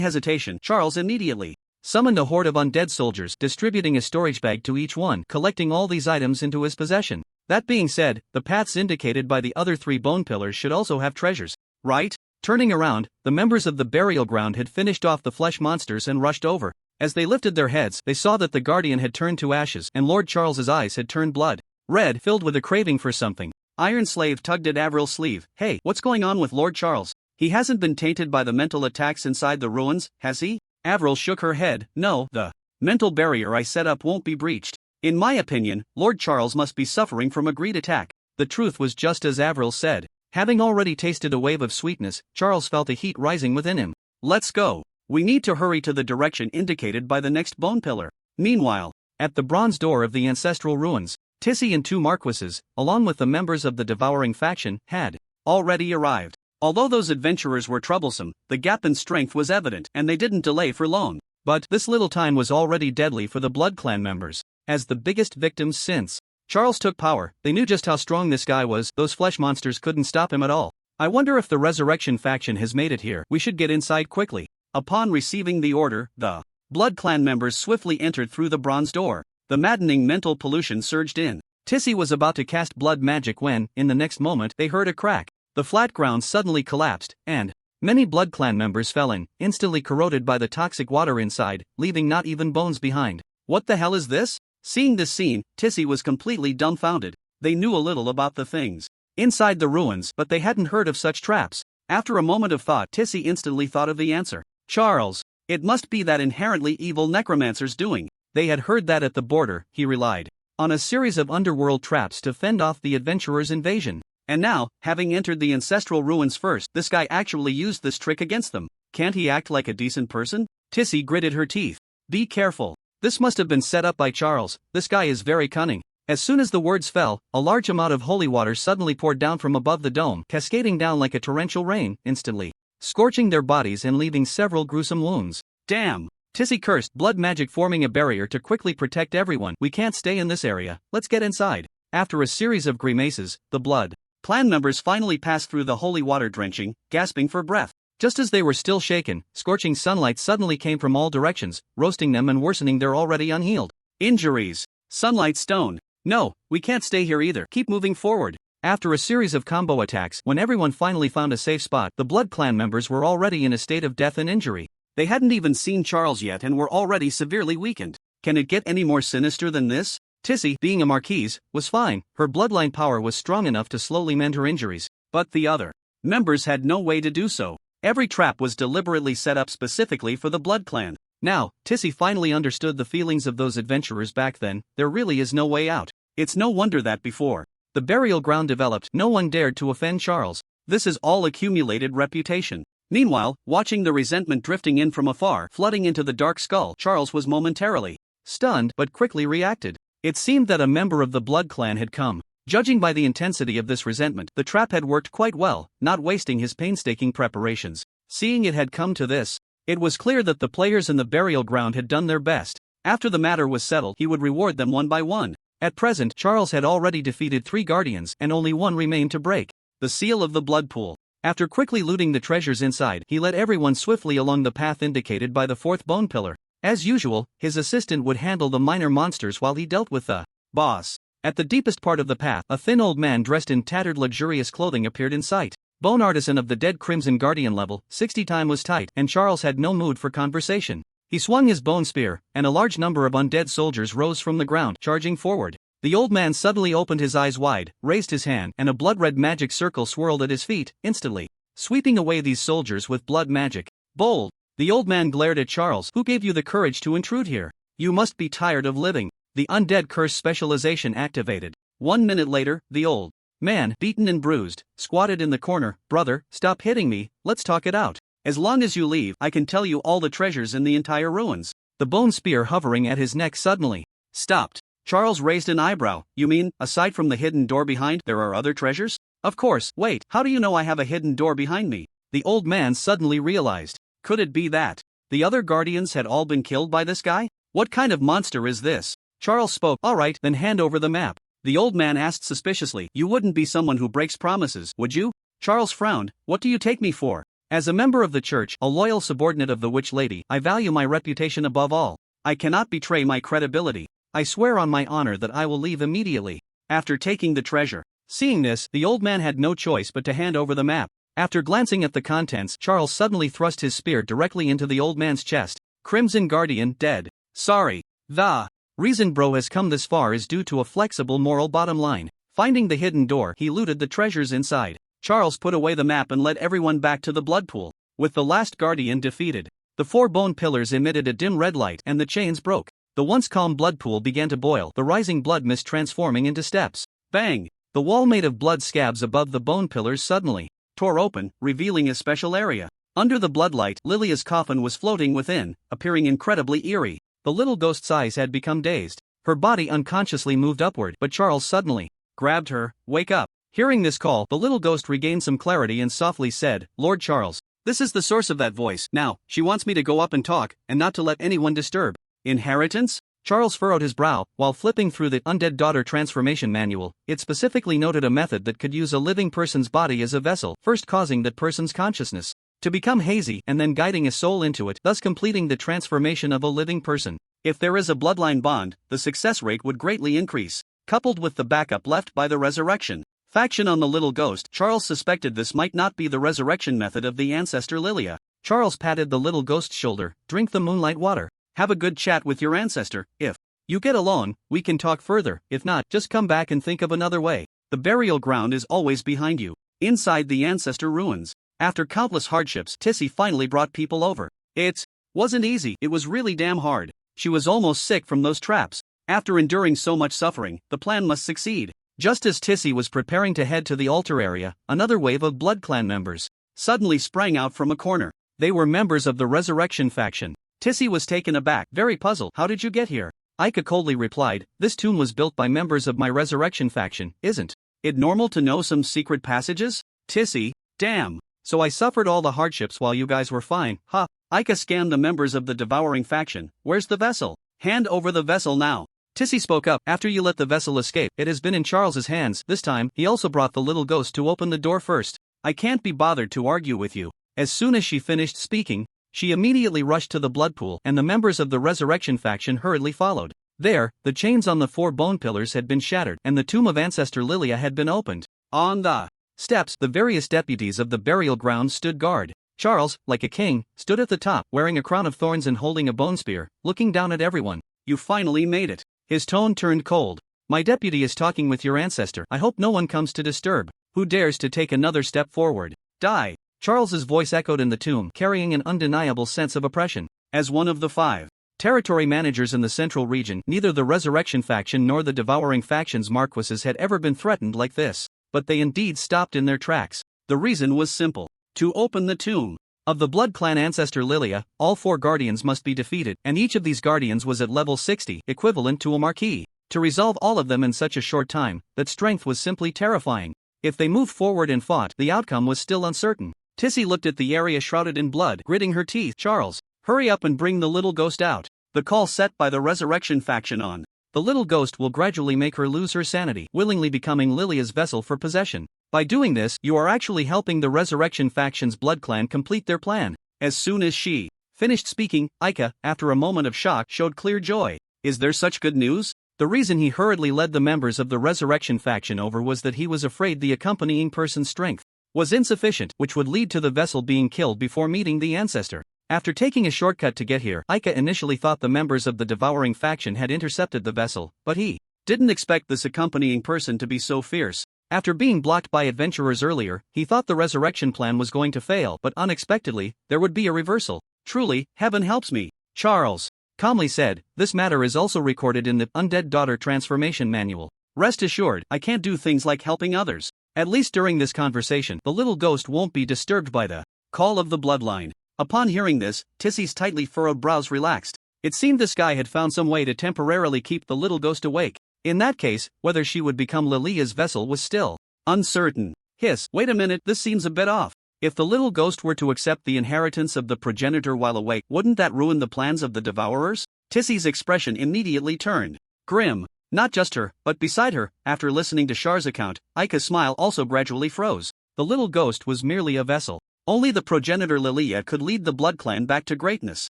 hesitation, Charles immediately summoned a horde of undead soldiers, distributing a storage bag to each one, collecting all these items into his possession. That being said, the paths indicated by the other 3 bone pillars should also have treasures, right? Turning around, the members of the burial ground had finished off the flesh monsters and rushed over. As they lifted their heads, they saw that the Guardian had turned to ashes, and Lord Charles's eyes had turned blood red, filled with a craving for something. Iron Slave tugged at Avril's sleeve. Hey, what's going on with Lord Charles? He hasn't been tainted by the mental attacks inside the ruins, has he? Avril shook her head. No, the mental barrier I set up won't be breached. In my opinion, Lord Charles must be suffering from a greed attack. The truth was just as Avril said. Having already tasted a wave of sweetness, Charles felt a heat rising within him. Let's go. We need to hurry to the direction indicated by the next bone pillar. Meanwhile, at the bronze door of the ancestral ruins, Tissy and 2 marquises, along with the members of the devouring faction, had already arrived. Although those adventurers were troublesome, the gap in strength was evident, and they didn't delay for long. But this little time was already deadly for the Blood Clan members. As the biggest victims since Charles took power, they knew just how strong this guy was. Those flesh monsters couldn't stop him at all. I wonder if the Resurrection faction has made it here. We should get inside quickly. Upon receiving the order, the Blood Clan members swiftly entered through the bronze door. The maddening mental pollution surged in. Tissy was about to cast blood magic when, in the next moment, they heard a crack. The flat ground suddenly collapsed, and many Blood Clan members fell in, instantly corroded by the toxic water inside, leaving not even bones behind. What the hell is this? Seeing this scene, Tissy was completely dumbfounded. They knew a little about the things inside the ruins, but they hadn't heard of such traps. After a moment of thought, Tissy instantly thought of the answer. Charles, it must be that inherently evil necromancer's doing. They had heard that at the border. He relied on a series of underworld traps to fend off the adventurers' invasion. And now, having entered the ancestral ruins first, this guy actually used this trick against them. Can't he act like a decent person? Tissy gritted her teeth. Be careful. This must have been set up by Charles. This guy is very cunning. As soon as the words fell, a large amount of holy water suddenly poured down from above the dome, cascading down like a torrential rain, instantly scorching their bodies and leaving several gruesome wounds. Damn! Tissy cursed, blood magic forming a barrier to quickly protect everyone. We can't stay in this area. Let's get inside. After a series of grimaces, the Blood Clan members finally passed through the holy water drenching, gasping for breath. Just as they were still shaken, scorching sunlight suddenly came from all directions, roasting them and worsening their already unhealed injuries. Sunlight stoned. No, we can't stay here either. Keep moving forward. After a series of combo attacks, when everyone finally found a safe spot, the Blood Clan members were already in a state of death and injury. They hadn't even seen Charles yet and were already severely weakened. Can it get any more sinister than this? Tissy, being a marquise, was fine. Her bloodline power was strong enough to slowly mend her injuries. But the other members had no way to do so. Every trap was deliberately set up specifically for the Blood Clan. Now, Tissy finally understood the feelings of those adventurers back then. There really is no way out. It's no wonder that before the burial ground developed, no one dared to offend Charles. This is all accumulated reputation. Meanwhile, watching the resentment drifting in from afar, flooding into the dark skull, Charles was momentarily stunned but quickly reacted. It seemed that a member of the Blood Clan had come. Judging by the intensity of this resentment, the trap had worked quite well, not wasting his painstaking preparations. Seeing it had come to this, it was clear that the players in the burial ground had done their best. After the matter was settled, he would reward them one by one. At present, Charles had already defeated 3 guardians, and only one remained to break. The seal of the blood pool. After quickly looting the treasures inside, he led everyone swiftly along the path indicated by the 4th bone pillar. As usual, his assistant would handle the minor monsters while he dealt with the boss. At the deepest part of the path, a thin old man dressed in tattered luxurious clothing appeared in sight. Bone artisan of the dead Crimson Guardian level, 60 time was tight, and Charles had no mood for conversation. He swung his bone spear, and a large number of undead soldiers rose from the ground, charging forward. The old man suddenly opened his eyes wide, raised his hand, and a blood-red magic circle swirled at his feet, instantly sweeping away these soldiers with blood magic. Bold! The old man glared at Charles. Who gave you the courage to intrude here? You must be tired of living. The undead curse specialization activated. 1 minute later, the old man, beaten and bruised, squatted in the corner. Brother, stop hitting me, let's talk it out. As long as you leave, I can tell you all the treasures in the entire ruins. The bone spear hovering at his neck suddenly stopped. Charles raised an eyebrow. You mean, aside from the hidden door behind, there are other treasures? Of course. Wait, how do you know I have a hidden door behind me? The old man suddenly realized. Could it be that the other guardians had all been killed by this guy? What kind of monster is this? Charles spoke. All right, then hand over the map. The old man asked suspiciously. You wouldn't be someone who breaks promises, would you? Charles frowned. What do you take me for? As a member of the church, a loyal subordinate of the witch lady, I value my reputation above all. I cannot betray my credibility. I swear on my honor that I will leave immediately after taking the treasure. Seeing this, the old man had no choice but to hand over the map. After glancing at the contents, Charles suddenly thrust his spear directly into the old man's chest. Crimson Guardian dead. Sorry. The reason bro has come this far is due to a flexible moral bottom line. Finding the hidden door, he looted the treasures inside. Charles put away the map and led everyone back to the blood pool. With the last guardian defeated, the 4 bone pillars emitted a dim red light and the chains broke. The once calm blood pool began to boil, the rising blood mist transforming into steps. Bang! The wall made of blood scabs above the bone pillars suddenly tore open, revealing a special area. Under the bloodlight, Lilia's coffin was floating within, appearing incredibly eerie. The little ghost's eyes had become dazed. Her body unconsciously moved upward, but Charles suddenly grabbed her. Wake up! Hearing this call, the little ghost regained some clarity and softly said, Lord Charles, this is the source of that voice. Now, she wants me to go up and talk, and not to let anyone disturb. Inheritance? Charles furrowed his brow, while flipping through the Undead Daughter Transformation Manual. It specifically noted a method that could use a living person's body as a vessel, first causing that person's consciousness to become hazy and then guiding a soul into it, thus completing the transformation of a living person. If there is a bloodline bond, the success rate would greatly increase, coupled with the backup left by the resurrection faction on the little ghost. Charles suspected this might not be the resurrection method of the ancestor Lilia. Charles patted the little ghost's shoulder. Drink the moonlight water. Have a good chat with your ancestor. If you get along, we can talk further. If not, just come back and think of another way. The burial ground is always behind you. Inside the ancestor ruins. After countless hardships, Tissy finally brought people over. It wasn't easy. It was really damn hard. She was almost sick from those traps. After enduring so much suffering, the plan must succeed. Just as Tissy was preparing to head to the altar area, another wave of Blood Clan members suddenly sprang out from a corner. They were members of the Resurrection faction. Tissy was taken aback, very puzzled. How did you get here? Ika coldly replied, this tomb was built by members of my Resurrection faction. Isn't it normal to know some secret passages? Tissy, damn. So I suffered all the hardships while you guys were fine. Ha. Ika scammed the members of the Devouring faction. Where's the vessel? Hand over the vessel now. Tissy spoke up. After you let the vessel escape, it has been in Charles's hands. This time, he also brought the little ghost to open the door first. I can't be bothered to argue with you. As soon as she finished speaking, she immediately rushed to the blood pool, and the members of the Resurrection faction hurriedly followed. There, the chains on the 4 bone pillars had been shattered, and the tomb of Ancestor Lilia had been opened. On the steps, the various deputies of the burial ground stood guard. Charles, like a king, stood at the top, wearing a crown of thorns and holding a bone spear, looking down at everyone. You finally made it. His tone turned cold. My deputy is talking with your ancestor. I hope no one comes to disturb. Who dares to take another step forward? Die. Charles's voice echoed in the tomb, carrying an undeniable sense of oppression. As one of the 5 territory managers in the central region, neither the Resurrection faction nor the Devouring faction's marquises had ever been threatened like this. But they indeed stopped in their tracks. The reason was simple. To open the tomb of the Blood Clan ancestor Lilia, all 4 guardians must be defeated, and each of these guardians was at level 60, equivalent to a marquis. To resolve all of them in such a short time, that strength was simply terrifying. If they moved forward and fought, the outcome was still uncertain. Tissy looked at the area shrouded in blood, gritting her teeth. Charles, hurry up and bring the little ghost out. The call set by the Resurrection faction on the little ghost will gradually make her lose her sanity, willingly becoming Lilia's vessel for possession. By doing this, you are actually helping the Resurrection faction's blood clan complete their plan. As soon as she finished speaking, Aika, after a moment of shock, showed clear joy. Is there such good news? The reason he hurriedly led the members of the Resurrection faction over was that he was afraid the accompanying person's strength was insufficient, which would lead to the vessel being killed before meeting the ancestor. After taking a shortcut to get here, Aika initially thought the members of the Devouring faction had intercepted the vessel, but he didn't expect this accompanying person to be so fierce. After being blocked by adventurers earlier, he thought the resurrection plan was going to fail, but unexpectedly, there would be a reversal. Truly, heaven helps me, Charles calmly said. This matter is also recorded in the Undead Daughter Transformation Manual. Rest assured, I can't do things like helping others. At least during this conversation, the little ghost won't be disturbed by the call of the bloodline. Upon hearing this, Tissy's tightly furrowed brows relaxed. It seemed this guy had found some way to temporarily keep the little ghost awake. In that case, whether she would become Lilia's vessel was still uncertain. Hiss, wait a minute, this seems a bit off. If the little ghost were to accept the inheritance of the progenitor while awake, wouldn't that ruin the plans of the devourers? Tissy's expression immediately turned grim. Not just her, but beside her. After listening to Char's account, Aika's smile also gradually froze. The little ghost was merely a vessel. Only the progenitor Lilia could lead the blood clan back to greatness.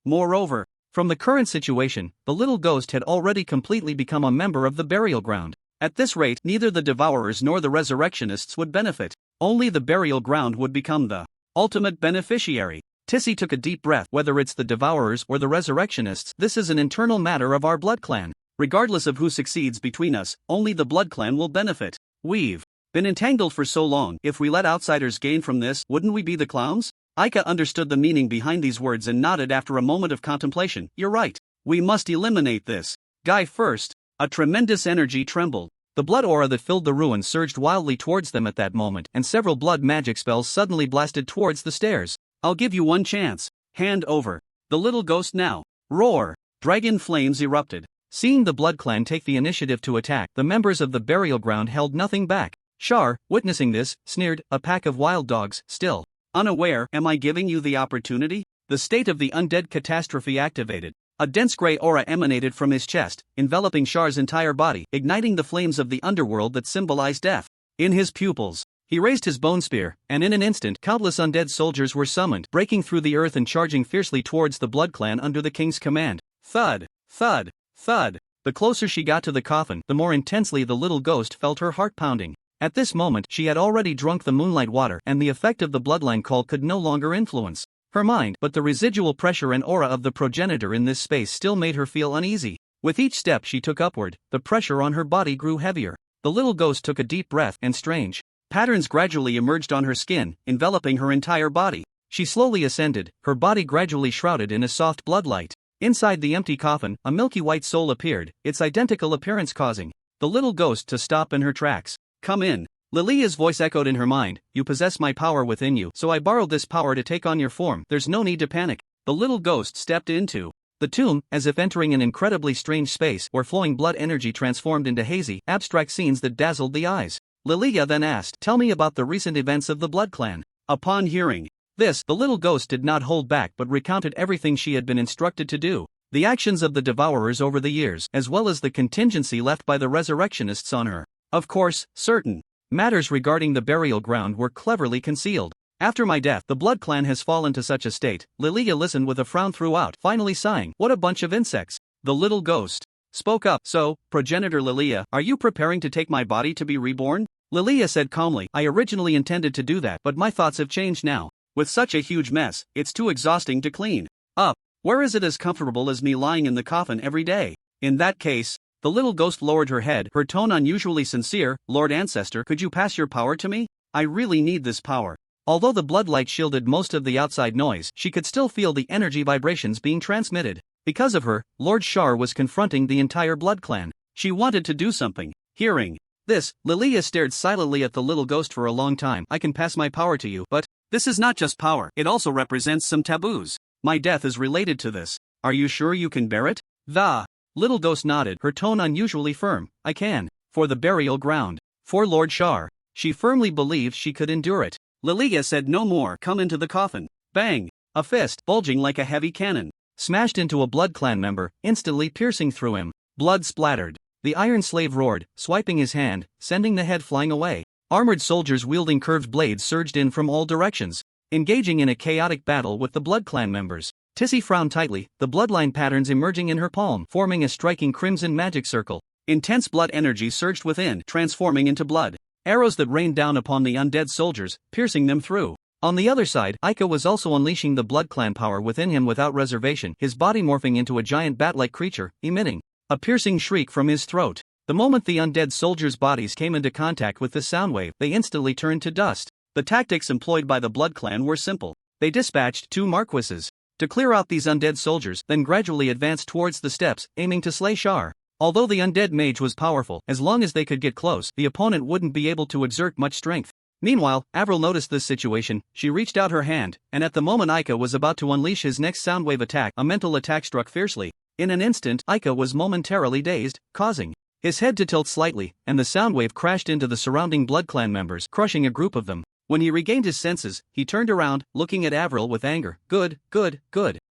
Moreover, from the current situation, the little ghost had already completely become a member of the burial ground. At this rate, neither the devourers nor the resurrectionists would benefit. Only the burial ground would become the ultimate beneficiary. Tissy took a deep breath. Whether it's the devourers or the resurrectionists, this is an internal matter of our blood clan. Regardless of who succeeds between us, only the blood clan will benefit. We've been entangled for so long. If we let outsiders gain from this, wouldn't we be the clowns? Aika understood the meaning behind these words and nodded after a moment of contemplation. You're right. We must eliminate this guy first. A tremendous energy trembled. The blood aura that filled the ruin surged wildly towards them at that moment, and several blood magic spells suddenly blasted towards the stairs. I'll give you one chance. Hand over the little ghost now. Roar. Dragon flames erupted. Seeing the blood clan take the initiative to attack, the members of the burial ground held nothing back. Char, witnessing this, sneered, a pack of wild dogs, still unaware. Am I giving you the opportunity? The state of the undead catastrophe activated. A dense grey aura emanated from his chest, enveloping Char's entire body, igniting the flames of the underworld that symbolized death. In his pupils, he raised his bone spear, and in an instant, countless undead soldiers were summoned, breaking through the earth and charging fiercely towards the blood clan under the king's command. Thud, thud, thud. The closer she got to the coffin, the more intensely the little ghost felt her heart pounding. At this moment, she had already drunk the moonlight water, and the effect of the bloodline call could no longer influence her mind, but the residual pressure and aura of the progenitor in this space still made her feel uneasy. With each step she took upward, the pressure on her body grew heavier. The little ghost took a deep breath, and strange patterns gradually emerged on her skin, enveloping her entire body. She slowly ascended, her body gradually shrouded in a soft bloodlight. Inside the empty coffin, a milky white soul appeared, its identical appearance causing the little ghost to stop in her tracks. Come in. Lilia's voice echoed in her mind. You possess my power within you, so I borrowed this power to take on your form. There's no need to panic. The little ghost stepped into the tomb, as if entering an incredibly strange space where flowing blood energy transformed into hazy, abstract scenes that dazzled the eyes. Lilia then asked, tell me about the recent events of the blood clan. Upon hearing this, the little ghost did not hold back but recounted everything she had been instructed to do. The actions of the devourers over the years, as well as the contingency left by the resurrectionists on her. Of course, certain matters regarding the burial ground were cleverly concealed. After my death, the blood clan has fallen to such a state. Lilia listened with a frown throughout, finally sighing, what a bunch of insects. The little ghost spoke up. So, progenitor Lilia, are you preparing to take my body to be reborn? Lilia said calmly, I originally intended to do that, but my thoughts have changed now. With such a huge mess, it's too exhausting to clean up. Where is it as comfortable as me lying in the coffin every day? In that case, the little ghost lowered her head, her tone unusually sincere. Lord Ancestor, could you pass your power to me? I really need this power. Although the bloodlight shielded most of the outside noise, she could still feel the energy vibrations being transmitted. Because of her, Lord Char was confronting the entire blood clan. She wanted to do something. Hearing this, Lilia stared silently at the little ghost for a long time. I can pass my power to you, but this is not just power, it also represents some taboos. My death is related to this. Are you sure you can bear it? The little ghost nodded, her tone unusually firm. I can. For the burial ground. For Lord Char. She firmly believed she could endure it. Lilia said no more. Come into the coffin. Bang! A fist, bulging like a heavy cannon, smashed into a Blood Clan member, instantly piercing through him. Blood splattered. The Iron Slave roared, swiping his hand, sending the head flying away. Armored soldiers wielding curved blades surged in from all directions, engaging in a chaotic battle with the Blood Clan members. Tissy frowned tightly, the bloodline patterns emerging in her palm, forming a striking crimson magic circle. Intense blood energy surged within, transforming into blood. Arrows that rained down upon the undead soldiers, piercing them through. On the other side, Ica was also unleashing the Blood Clan power within him without reservation, his body morphing into a giant bat-like creature, emitting a piercing shriek from his throat. The moment the undead soldiers' bodies came into contact with the sound wave, they instantly turned to dust. The tactics employed by the Blood Clan were simple. They dispatched 2 marquises to clear out these undead soldiers, then gradually advanced towards the steps, aiming to slay Shar. Although the undead mage was powerful, as long as they could get close, the opponent wouldn't be able to exert much strength. Meanwhile, Avril noticed this situation. She reached out her hand, and at the moment Ica was about to unleash his next soundwave attack, a mental attack struck fiercely. In an instant, Ica was momentarily dazed, causing his head to tilt slightly, and the soundwave crashed into the surrounding Blood Clan members, crushing a group of them. When he regained his senses, he turned around, looking at Avril with anger. Good.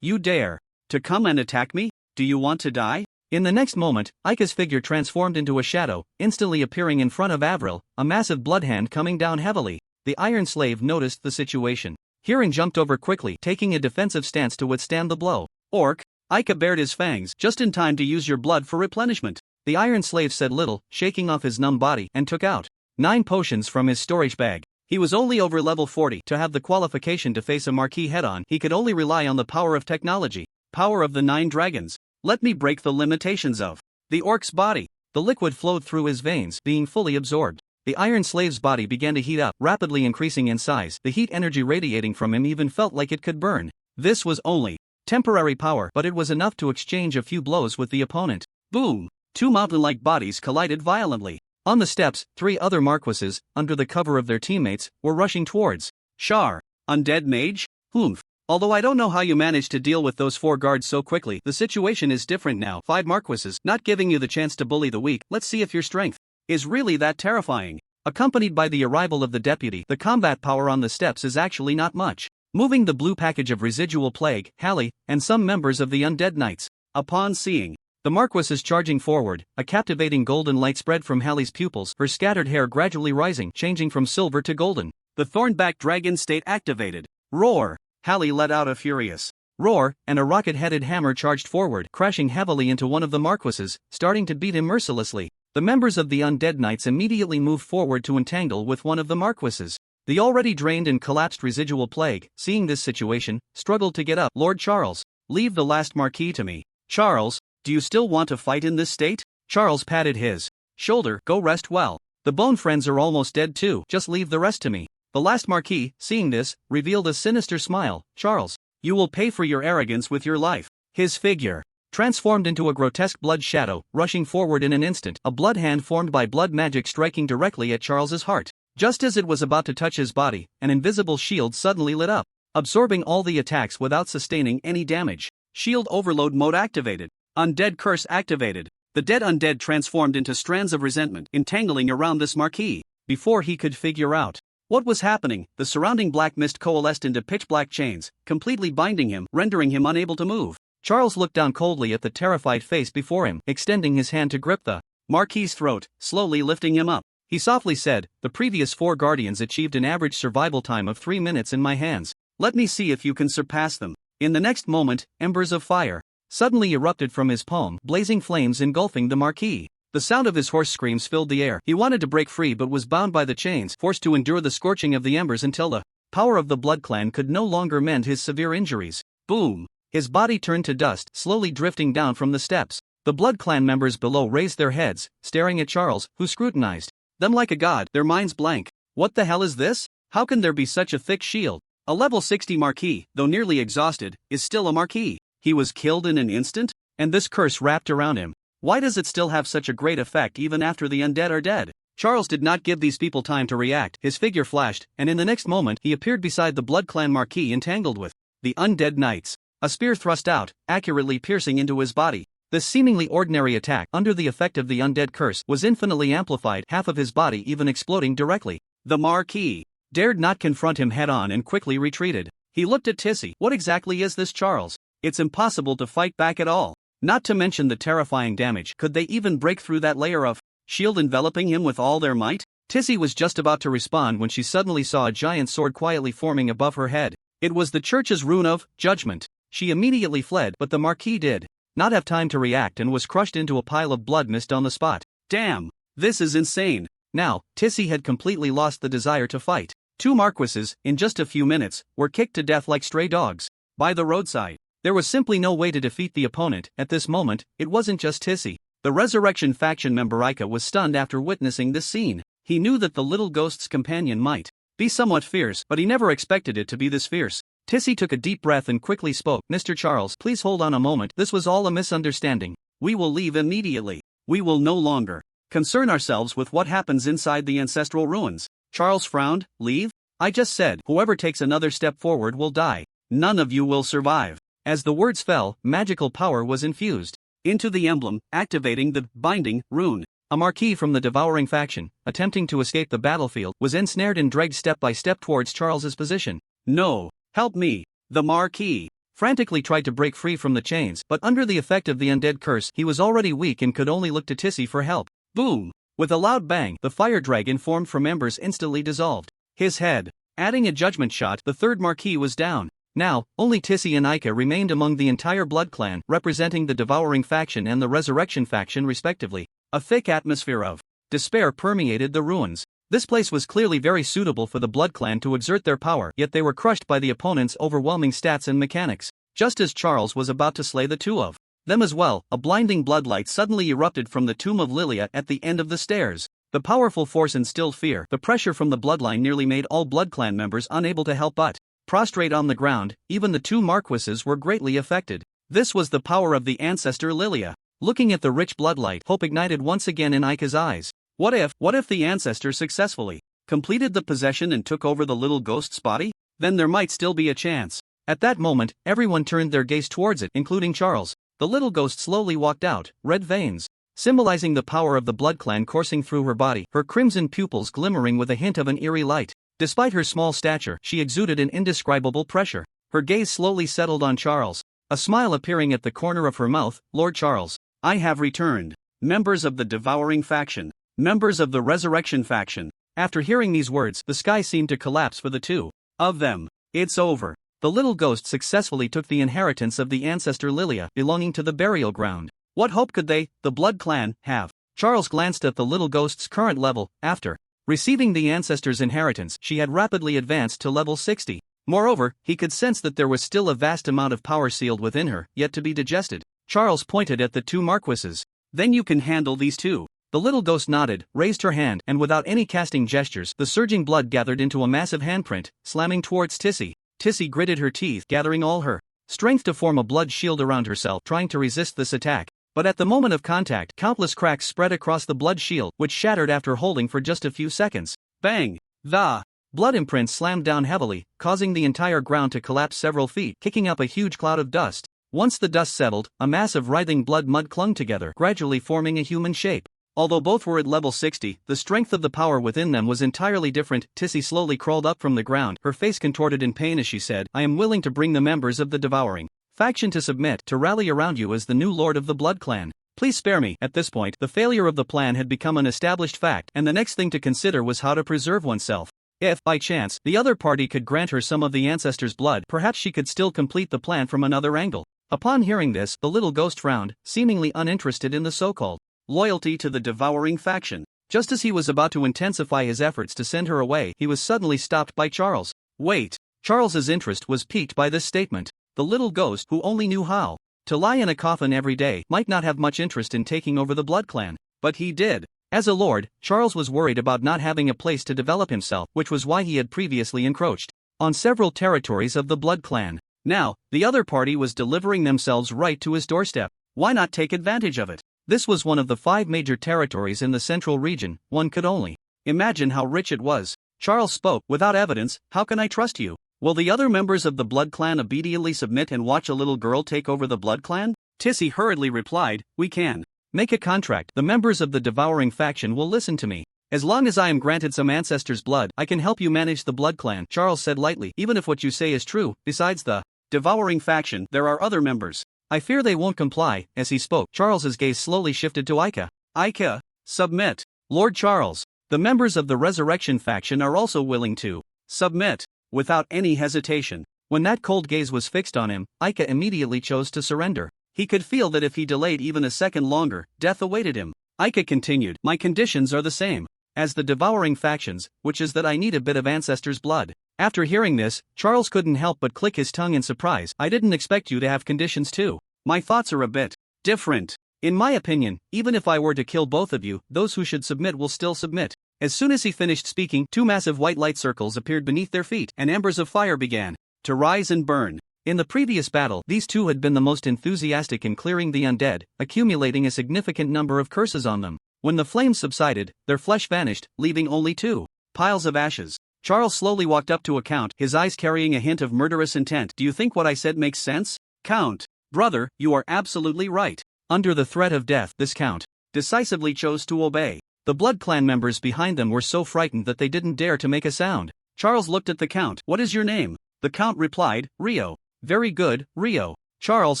You dare to come and attack me? Do you want to die? In the next moment, Ica's figure transformed into a shadow, instantly appearing in front of Avril, a massive blood hand coming down heavily. The Iron Slave noticed the situation. Hearing jumped over quickly, taking a defensive stance to withstand the blow. Orc. Ica bared his fangs, just in time to use your blood for replenishment. The Iron Slave said little, shaking off his numb body, and took out 9 potions from his storage bag. He was only over level 40 to have the qualification to face a Marquis head-on. He could only rely on the power of technology. Power of the 9 dragons. Let me break the limitations of the orc's body. The liquid flowed through his veins, being fully absorbed. The Iron Slave's body began to heat up, rapidly increasing in size. The heat energy radiating from him even felt like it could burn. This was only temporary power, but it was enough to exchange a few blows with the opponent. Boom! 2 mountain-like bodies collided violently. On the steps, 3 other marquises, under the cover of their teammates, were rushing towards Shar. Undead mage? Humph. Although I don't know how you managed to deal with those 4 guards so quickly, the situation is different now. 5 marquises, not giving you the chance to bully the weak. Let's see if your strength is really that terrifying. Accompanied by the arrival of the deputy, the combat power on the steps is actually not much. Moving the blue package of residual plague, Hallie, and some members of the Undead Knights. Upon seeing the marquis charging forward, a captivating golden light spread from Hallie's pupils, her scattered hair gradually rising, changing from silver to golden. The Thornback Dragon state activated. Roar! Hallie let out a furious roar, and a rocket-headed hammer charged forward, crashing heavily into one of the marquises, starting to beat him mercilessly. The members of the Undead Knights immediately moved forward to entangle with one of the marquises. The already drained and collapsed residual plague, seeing this situation, struggled to get up. Lord Charles, leave the last marquis to me. Charles, do you still want to fight in this state? Charles patted his shoulder. Go rest well. The Bone Friends are almost dead too. Just leave the rest to me. The last marquis, seeing this, revealed a sinister smile. Charles, you will pay for your arrogance with your life. His figure transformed into a grotesque blood shadow, rushing forward in an instant, a blood hand formed by blood magic striking directly at Charles's heart. Just as it was about to touch his body, an invisible shield suddenly lit up, absorbing all the attacks without sustaining any damage. Shield overload mode activated. Undead curse activated. The dead undead transformed into strands of resentment, entangling around this marquis. Before he could figure out what was happening, the surrounding black mist coalesced into pitch-black chains, completely binding him, rendering him unable to move. Charles looked down coldly at the terrified face before him, extending his hand to grip the marquis's throat, slowly lifting him up. He softly said, the previous 4 guardians achieved an average survival time of 3 minutes in my hands. Let me see if you can surpass them. In the next moment, embers of fire suddenly erupted from his palm, blazing flames engulfing the marquis. The sound of his hoarse screams filled the air. He wanted to break free but was bound by the chains, forced to endure the scorching of the embers until the power of the Blood Clan could no longer mend his severe injuries. Boom! His body turned to dust, slowly drifting down from the steps. The Blood Clan members below raised their heads, staring at Charles, who scrutinized them like a god, their minds blank. What the hell is this? How can there be such a thick shield? A level 60 marquis, though nearly exhausted, is still a marquis. He was killed in an instant? And this curse wrapped around him. Why does it still have such a great effect even after the undead are dead? Charles did not give these people time to react. His figure flashed, and in the next moment he appeared beside the Blood Clan marquis entangled with the Undead Knights. A spear thrust out, accurately piercing into his body. This seemingly ordinary attack, under the effect of the undead curse, was infinitely amplified, half of his body even exploding directly. The marquis dared not confront him head-on and quickly retreated. He looked at Tissy. What exactly is this, Charles? It's impossible to fight back at all. Not to mention the terrifying damage. Could they even break through that layer of shield enveloping him with all their might? Tissy was just about to respond when she suddenly saw a giant sword quietly forming above her head. It was the church's rune of judgment. She immediately fled, but the Marquis did not have time to react and was crushed into a pile of blood mist on the spot. Damn! This is insane. Now, Tissy had completely lost the desire to fight. 2 Marquises, in just a few minutes, were kicked to death like stray dogs by the roadside. There was simply no way to defeat the opponent. At this moment, it wasn't just Tissy. The Resurrection faction member Ika was stunned after witnessing this scene. He knew that the little ghost's companion might be somewhat fierce, but he never expected it to be this fierce. Tissy took a deep breath and quickly spoke. Mr. Charles, please hold on a moment. This was all a misunderstanding. We will leave immediately. We will no longer concern ourselves with what happens inside the ancestral ruins. Charles frowned. Leave? I just said, whoever takes another step forward will die. None of you will survive. As the words fell, magical power was infused into the emblem, activating the binding rune. A Marquis from the Devouring faction, attempting to escape the battlefield, was ensnared and dragged step by step towards Charles's position. No! Help me! The Marquis frantically tried to break free from the chains, but under the effect of the undead curse, he was already weak and could only look to Tissy for help. Boom! With a loud bang, the fire dragon formed from embers instantly dissolved his head. Adding a judgment shot, the 3rd Marquis was down. Now, only Tissy and Ika remained among the entire Blood Clan, representing the Devouring faction and the Resurrection faction respectively. A thick atmosphere of despair permeated the ruins. This place was clearly very suitable for the Blood Clan to exert their power, yet they were crushed by the opponent's overwhelming stats and mechanics. Just as Charles was about to slay the 2 of them as well, a blinding bloodlight suddenly erupted from the tomb of Lilia at the end of the stairs. The powerful force instilled fear. The pressure from the bloodline nearly made all Blood Clan members unable to help but prostrate on the ground. Even the 2 Marquises were greatly affected. This was the power of the ancestor Lilia. Looking at the rich bloodlight, hope ignited once again in Ika's eyes. What if the ancestor successfully completed the possession and took over the little ghost's body? Then there might still be a chance. At that moment, everyone turned their gaze towards it, including Charles. The little ghost slowly walked out, red veins symbolizing the power of the Blood Clan coursing through her body, her crimson pupils glimmering with a hint of an eerie light. Despite her small stature, she exuded an indescribable pressure. Her gaze slowly settled on Charles, a smile appearing at the corner of her mouth. Lord Charles, I have returned. Members of the Devouring faction. Members of the Resurrection faction. After hearing these words, the sky seemed to collapse for the 2 of them. It's over. The little ghost successfully took the inheritance of the ancestor Lilia, belonging to the burial ground. What hope could they, the Blood Clan, have? Charles glanced at the little ghost's current level. After receiving the ancestor's inheritance, she had rapidly advanced to level 60. Moreover, he could sense that there was still a vast amount of power sealed within her, yet to be digested. Charles pointed at the 2 Marquises. Then you can handle these 2. The little ghost nodded, raised her hand, and without any casting gestures, the surging blood gathered into a massive handprint, slamming towards Tissy. Tissy gritted her teeth, gathering all her strength to form a blood shield around herself, trying to resist this attack. But at the moment of contact, countless cracks spread across the blood shield, which shattered after holding for just a few seconds. Bang! The blood imprint slammed down heavily, causing the entire ground to collapse several feet, kicking up a huge cloud of dust. Once the dust settled, a mass of writhing blood mud clung together, gradually forming a human shape. Although both were at level 60, the strength of the power within them was entirely different. Tissy slowly crawled up from the ground, her face contorted in pain as she said, I am willing to bring the members of the Devouring faction to submit, to rally around you as the new lord of the Blood Clan. Please spare me. At this point, the failure of the plan had become an established fact, and the next thing to consider was how to preserve oneself. If, by chance, the other party could grant her some of the ancestor's blood, perhaps she could still complete the plan from another angle. Upon hearing this, the little ghost frowned, seemingly uninterested in the so-called loyalty to the Devouring faction. Just as he was about to intensify his efforts to send her away, he was suddenly stopped by Charles. Wait! Charles's interest was piqued by this statement. The little ghost, who only knew how to lie in a coffin every day, might not have much interest in taking over the Blood Clan. But he did. As a lord, Charles was worried about not having a place to develop himself, which was why he had previously encroached on several territories of the Blood Clan. Now, the other party was delivering themselves right to his doorstep. Why not take advantage of it? This was one of the 5 major territories in the central region. One could only imagine how rich it was. Charles spoke, without evidence. How can I trust you? Will the other members of the Blood Clan obediently submit and watch a little girl take over the Blood Clan? Tissy hurriedly replied, we can make a contract. The members of the Devouring faction will listen to me. As long as I am granted some ancestor's blood, I can help you manage the Blood Clan, Charles said lightly. Even if what you say is true, besides the devouring faction, there are other members. I fear they won't comply." As he spoke, Charles's gaze slowly shifted to Aika. "Aika, submit." "Lord Charles, the members of the Resurrection faction are also willing to submit." Without any hesitation. When that cold gaze was fixed on him, Aika immediately chose to surrender. He could feel that if he delayed even a second longer, death awaited him. Aika continued, "My conditions are the same as the devouring factions, which is that I need a bit of ancestors' blood." After hearing this, Charles couldn't help but click his tongue in surprise. "I didn't expect you to have conditions too. My thoughts are a bit different. In my opinion, even if I were to kill both of you, those who should submit will still submit." As soon as he finished speaking, two massive white light circles appeared beneath their feet, and embers of fire began to rise and burn. In the previous battle, these two had been the most enthusiastic in clearing the undead, accumulating a significant number of curses on them. When the flames subsided, their flesh vanished, leaving only two piles of ashes. Charles slowly walked up to a Count, his eyes carrying a hint of murderous intent. "Do you think what I said makes sense, Count?" "Brother, you are absolutely right." Under the threat of death, this Count decisively chose to obey. The Blood Clan members behind them were so frightened that they didn't dare to make a sound. Charles looked at the Count. "What is your name?" The Count replied, "Rio." "Very good, Rio." Charles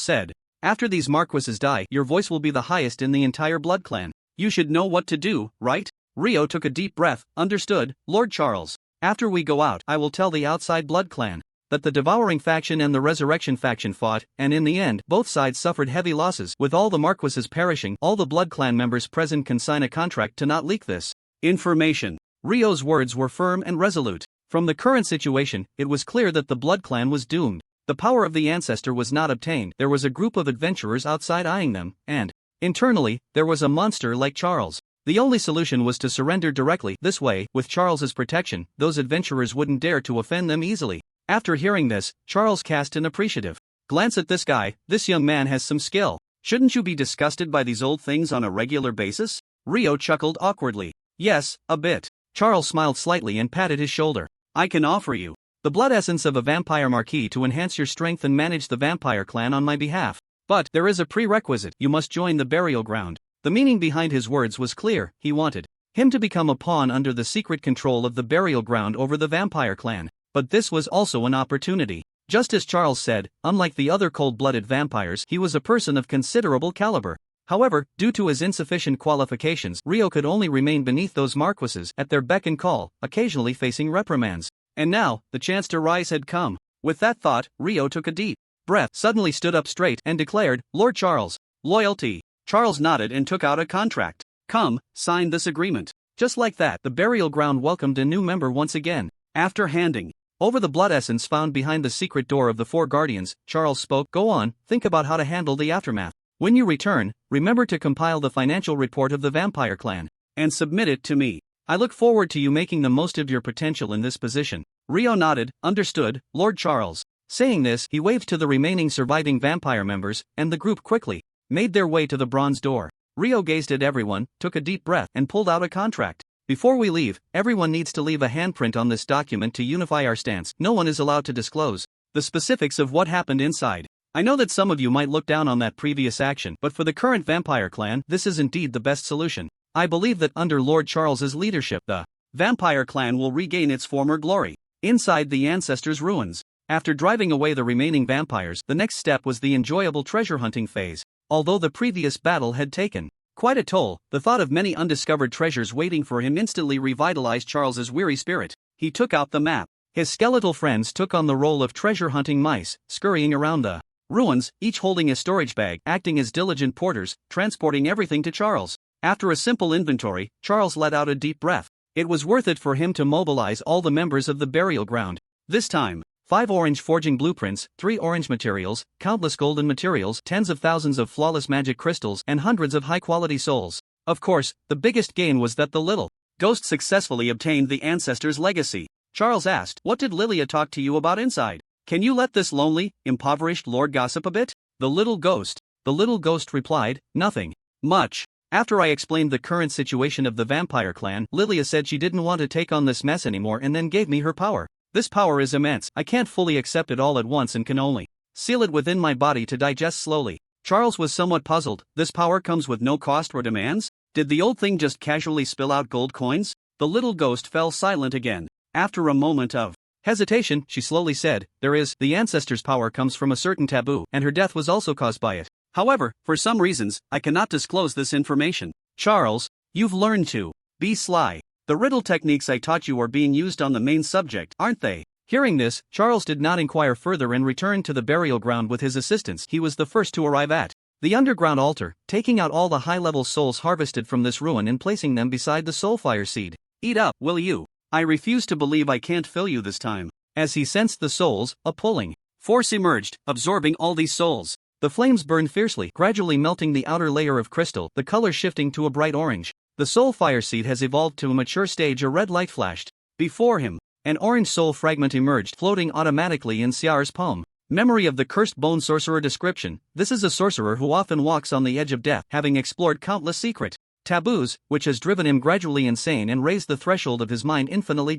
said, "After these Marquises die, your voice will be the highest in the entire Blood Clan. You should know what to do, right?" Rio took a deep breath. "Understood, Lord Charles. After we go out, I will tell the outside Blood Clan that the Devouring faction and the Resurrection faction fought, and in the end, both sides suffered heavy losses. With all the Marquises perishing, all the Blood Clan members present can sign a contract to not leak this information." Rio's words were firm and resolute. From the current situation, it was clear that the Blood Clan was doomed. The power of the ancestor was not obtained. There was a group of adventurers outside eyeing them, and internally, there was a monster like Charles. The only solution was to surrender directly. This way, with Charles's protection, those adventurers wouldn't dare to offend them easily. After hearing this, Charles cast an appreciative glance at this guy. "This young man has some skill. Shouldn't you be disgusted by these old things on a regular basis?" Rio chuckled awkwardly. "Yes, a bit." Charles smiled slightly and patted his shoulder. "I can offer you the blood essence of a vampire marquis to enhance your strength and manage the vampire clan on my behalf. But there is a prerequisite: you must join the burial ground." The meaning behind his words was clear. He wanted him to become a pawn under the secret control of the burial ground over the vampire clan. But this was also an opportunity. Just as Charles said, unlike the other cold-blooded vampires, he was a person of considerable caliber. However, due to his insufficient qualifications, Rio could only remain beneath those Marquises, at their beck and call, occasionally facing reprimands. And now, the chance to rise had come. With that thought, Rio took a deep breath, suddenly stood up straight, and declared, "Lord Charles, loyalty." Charles nodded and took out a contract. "Come, sign this agreement." Just like that, the burial ground welcomed a new member once again. After handing over the blood essence found behind the secret door of the Four Guardians, Charles spoke, "Go on, think about how to handle the aftermath. When you return, remember to compile the financial report of the vampire clan and submit it to me. I look forward to you making the most of your potential in this position." Rio nodded. "Understood, Lord Charles." Saying this, he waved to the remaining surviving vampire members, and the group quickly made their way to the bronze door. Rio gazed at everyone, took a deep breath, and pulled out a contract. "Before we leave, everyone needs to leave a handprint on this document to unify our stance. No one is allowed to disclose the specifics of what happened inside. I know that some of you might look down on that previous action, but for the current vampire clan, this is indeed the best solution. I believe that under Lord Charles's leadership, the vampire clan will regain its former glory." Inside the ancestors' ruins, after driving away the remaining vampires, the next step was the enjoyable treasure hunting phase. Although the previous battle had taken quite a toll, the thought of many undiscovered treasures waiting for him instantly revitalized Charles's weary spirit. He took out the map. His skeletal friends took on the role of treasure-hunting mice, scurrying around the ruins, each holding a storage bag, acting as diligent porters, transporting everything to Charles. After a simple inventory, Charles let out a deep breath. It was worth it for him to mobilize all the members of the burial ground. This time, 5 orange forging blueprints, 3 orange materials, countless golden materials, tens of thousands of flawless magic crystals, and hundreds of high-quality souls. Of course, the biggest gain was that the little ghost successfully obtained the ancestor's legacy. Charles asked, "What did Lilia talk to you about inside? Can you let this lonely, impoverished lord gossip a bit?" The little ghost replied, "Nothing much. After I explained the current situation of the vampire clan, Lilia said she didn't want to take on this mess anymore and then gave me her power. This power is immense. I can't fully accept it all at once and can only seal it within my body to digest slowly." Charles was somewhat puzzled. This power comes with no cost or demands? Did the old thing just casually spill out gold coins? The little ghost fell silent again. After a moment of Hesitation, she slowly said, the ancestor's power comes from a certain taboo, and her death was also caused by it. However, for some reasons, I cannot disclose this information. Charles, you've learned to be sly. The riddle techniques I taught you are being used on the main subject, aren't they? Hearing this, Charles did not inquire further and returned to the burial ground with his assistants. He was the first to arrive at the underground altar, taking out all the high-level souls harvested from this ruin and placing them beside the soulfire seed. Eat up, will you? I refuse to believe I can't fill you this time. As he sensed the souls, a pulling force emerged, absorbing all these souls. The flames burned fiercely, gradually melting the outer layer of crystal, the color shifting to a bright orange. The soulfire seed has evolved to a mature stage. A red light flashed before him. An orange soul fragment emerged, floating automatically in Xiar's palm. Memory of the cursed bone sorcerer description. This is a sorcerer who often walks on the edge of death, having explored countless secret taboos, which has driven him gradually insane and raised the threshold of his mind infinitely.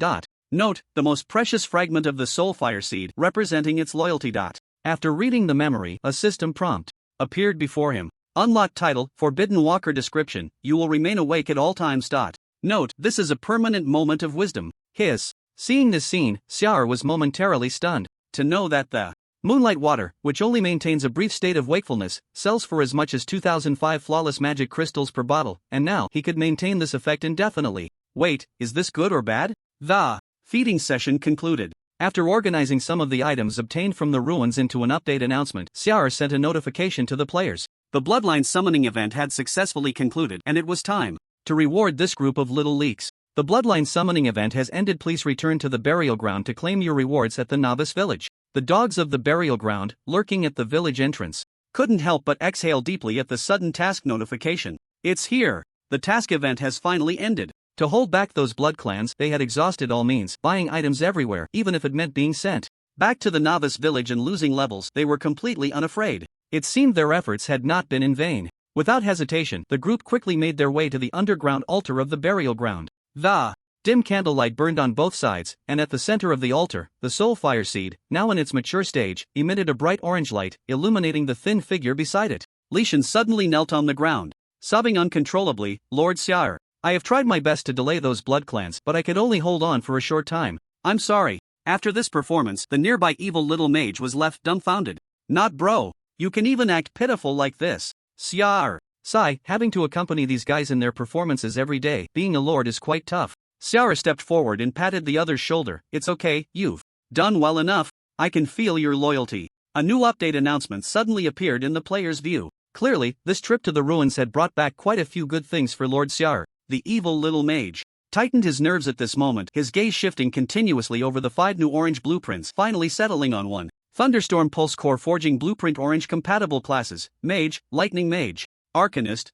Note, the most precious fragment of the soulfire seed, representing its loyalty. After reading the memory, a system prompt appeared before him. Unlocked title, Forbidden Walker description, you will remain awake at all times. Note, this is a permanent moment of wisdom. Seeing this scene, Xiar was momentarily stunned. To know that the moonlight water, which only maintains a brief state of wakefulness, sells for as much as 2005 flawless magic crystals per bottle, and now he could maintain this effect indefinitely. Wait, is this good or bad? The feeding session concluded. After organizing some of the items obtained from the ruins into an update announcement, Xiar sent a notification to the players. The Bloodline summoning event had successfully concluded, and it was time to reward this group of little leaks. The Bloodline summoning event has ended. Please return to the burial ground to claim your rewards at the novice village. The dogs of the burial ground, lurking at the village entrance, couldn't help but exhale deeply at the sudden task notification. It's here. The task event has finally ended. To hold back those blood clans, they had exhausted all means, buying items everywhere, even if it meant being sent back to the novice village and losing levels. They were completely unafraid. It seemed their efforts had not been in vain. Without hesitation, the group quickly made their way to the underground altar of the burial ground. The dim candlelight burned on both sides, and at the center of the altar, the soulfire seed, now in its mature stage, emitted a bright orange light, illuminating the thin figure beside it. Leysan suddenly knelt on the ground, sobbing uncontrollably. Lord Xiar, I have tried my best to delay those blood clans, but I could only hold on for a short time. I'm sorry. After this performance, the nearby evil little mage was left dumbfounded. Not bro. You can even act pitiful like this. Xiar. Sigh, having to accompany these guys in their performances every day, being a lord is quite tough. Xiar stepped forward and patted the other's shoulder. It's okay, you've done well enough. I can feel your loyalty. A new update announcement suddenly appeared in the player's view. Clearly, this trip to the ruins had brought back quite a few good things for Lord Xiar. The evil little mage tightened his nerves at this moment, his gaze shifting continuously over the 5 new orange blueprints, finally settling on one. Thunderstorm Pulse Core Forging Blueprint Orange compatible classes, Mage, Lightning Mage, Arcanist.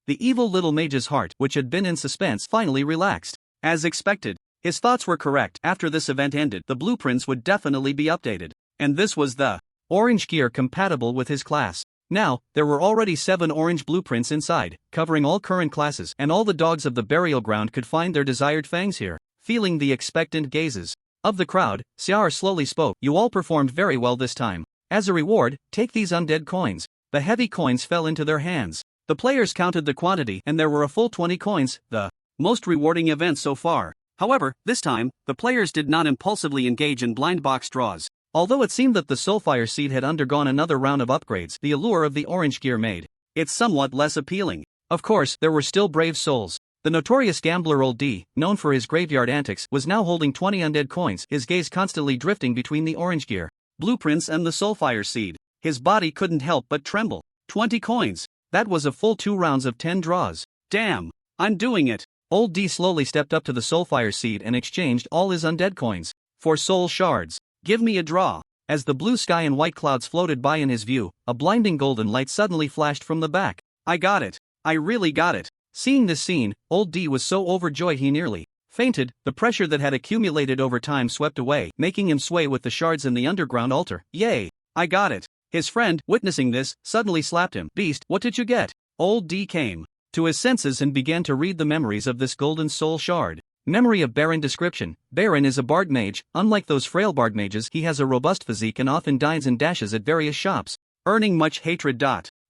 The evil little mage's heart, which had been in suspense, finally relaxed. As expected, his thoughts were correct. After this event ended, the blueprints would definitely be updated. And this was the orange gear compatible with his class. Now, there were already 7 orange blueprints inside, covering all current classes, and all the dogs of the burial ground could find their desired fangs here. Feeling the expectant gazes of the crowd, Xiar slowly spoke. You all performed very well this time. As a reward, take these undead coins. The heavy coins fell into their hands. The players counted the quantity, and there were a full 20 coins, the most rewarding event so far. However, this time, the players did not impulsively engage in blind box draws. Although it seemed that the soulfire seed had undergone another round of upgrades, the allure of the orange gear made it somewhat less appealing. Of course, there were still brave souls. The notorious gambler Old D, known for his graveyard antics, was now holding 20 undead coins, his gaze constantly drifting between the orange gear blueprints and the soulfire seed. His body couldn't help but tremble. 20 coins. That was a full 2 rounds of 10 draws. Damn, I'm doing it. Old D slowly stepped up to the soulfire seed and exchanged all his undead coins for soul shards. Give me a draw. As the blue sky and white clouds floated by in his view, a blinding golden light suddenly flashed from the back. I got it. I really got it. Seeing this scene, Old D was so overjoyed he nearly fainted. The pressure that had accumulated over time swept away, making him sway with the shards in the underground altar. Yay! I got it. His friend, witnessing this, suddenly slapped him. Beast, what did you get? Old D came to his senses and began to read the memories of this golden soul shard. Memory of Baron description. Baron is a bard mage. Unlike those frail bard mages, he has a robust physique and often dines and dashes at various shops, earning much hatred.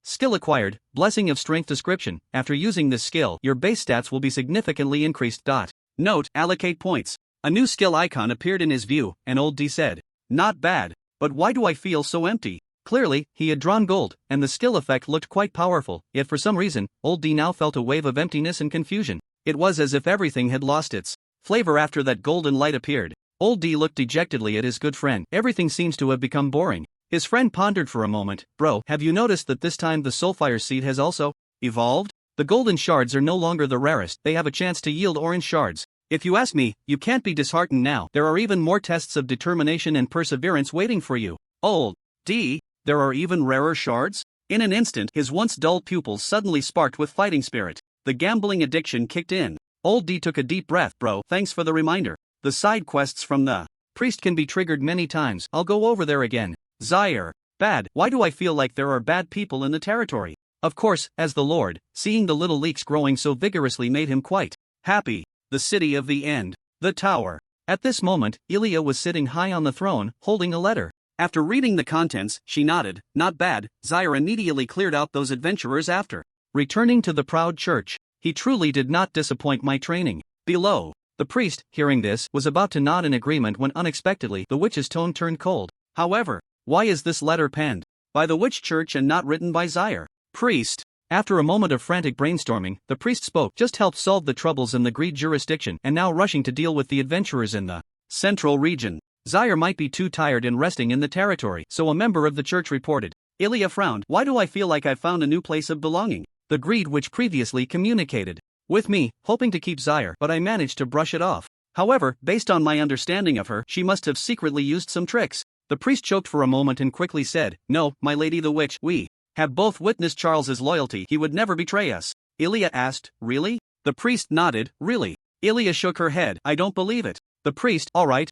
Skill acquired. Blessing of strength description. After using this skill, your base stats will be significantly increased. Note, allocate points. A new skill icon appeared in his view, and Old D said, "Not bad, but why do I feel so empty?" Clearly, he had drawn gold, and the skill effect looked quite powerful, yet for some reason, Old D now felt a wave of emptiness and confusion. It was as if everything had lost its flavor after that golden light appeared. Old D looked dejectedly at his good friend. Everything seems to have become boring. His friend pondered for a moment. "Bro, have you noticed that this time the Soulfire seed has also evolved? The golden shards are no longer the rarest, they have a chance to yield orange shards. If you ask me, you can't be disheartened now. There are even more tests of determination and perseverance waiting for you." Old D, there are even rarer shards? In an instant, his once dull pupils suddenly sparked with fighting spirit. The gambling addiction kicked in. Old D took a deep breath. "Bro, thanks for the reminder. The side quests from the priest can be triggered many times. I'll go over there again." Zaire. Bad. Why do I feel like there are bad people in the territory? Of course, as the Lord, seeing the little leaks growing so vigorously made him quite happy. The city of the end. The tower. At this moment, Ilya was sitting high on the throne, holding a letter. After reading the contents, she nodded. "Not bad." Zaire immediately cleared out those adventurers after returning to the proud church. "He truly did not disappoint my training." Below, the priest, hearing this, was about to nod in agreement when unexpectedly the witch's tone turned cold. "However, why is this letter penned by the witch church and not written by Zaire?" Priest. After a moment of frantic brainstorming, the priest spoke. "Just helped solve the troubles in the Greed jurisdiction and now rushing to deal with the adventurers in the central region. Zaire might be too tired and resting in the territory, so a member of the church reported." Ilya frowned. "Why do I feel like I've found a new place of belonging? The Greed which previously communicated with me, hoping to keep Zaire, but I managed to brush it off. However, based on my understanding of her, she must have secretly used some tricks." The priest choked for a moment and quickly said, "No, my lady the witch, we have both witnessed Charles's loyalty. He would never betray us." Ilya asked, "Really?" The priest nodded. "Really?" Ilya shook her head. "I don't believe it." The priest, all right.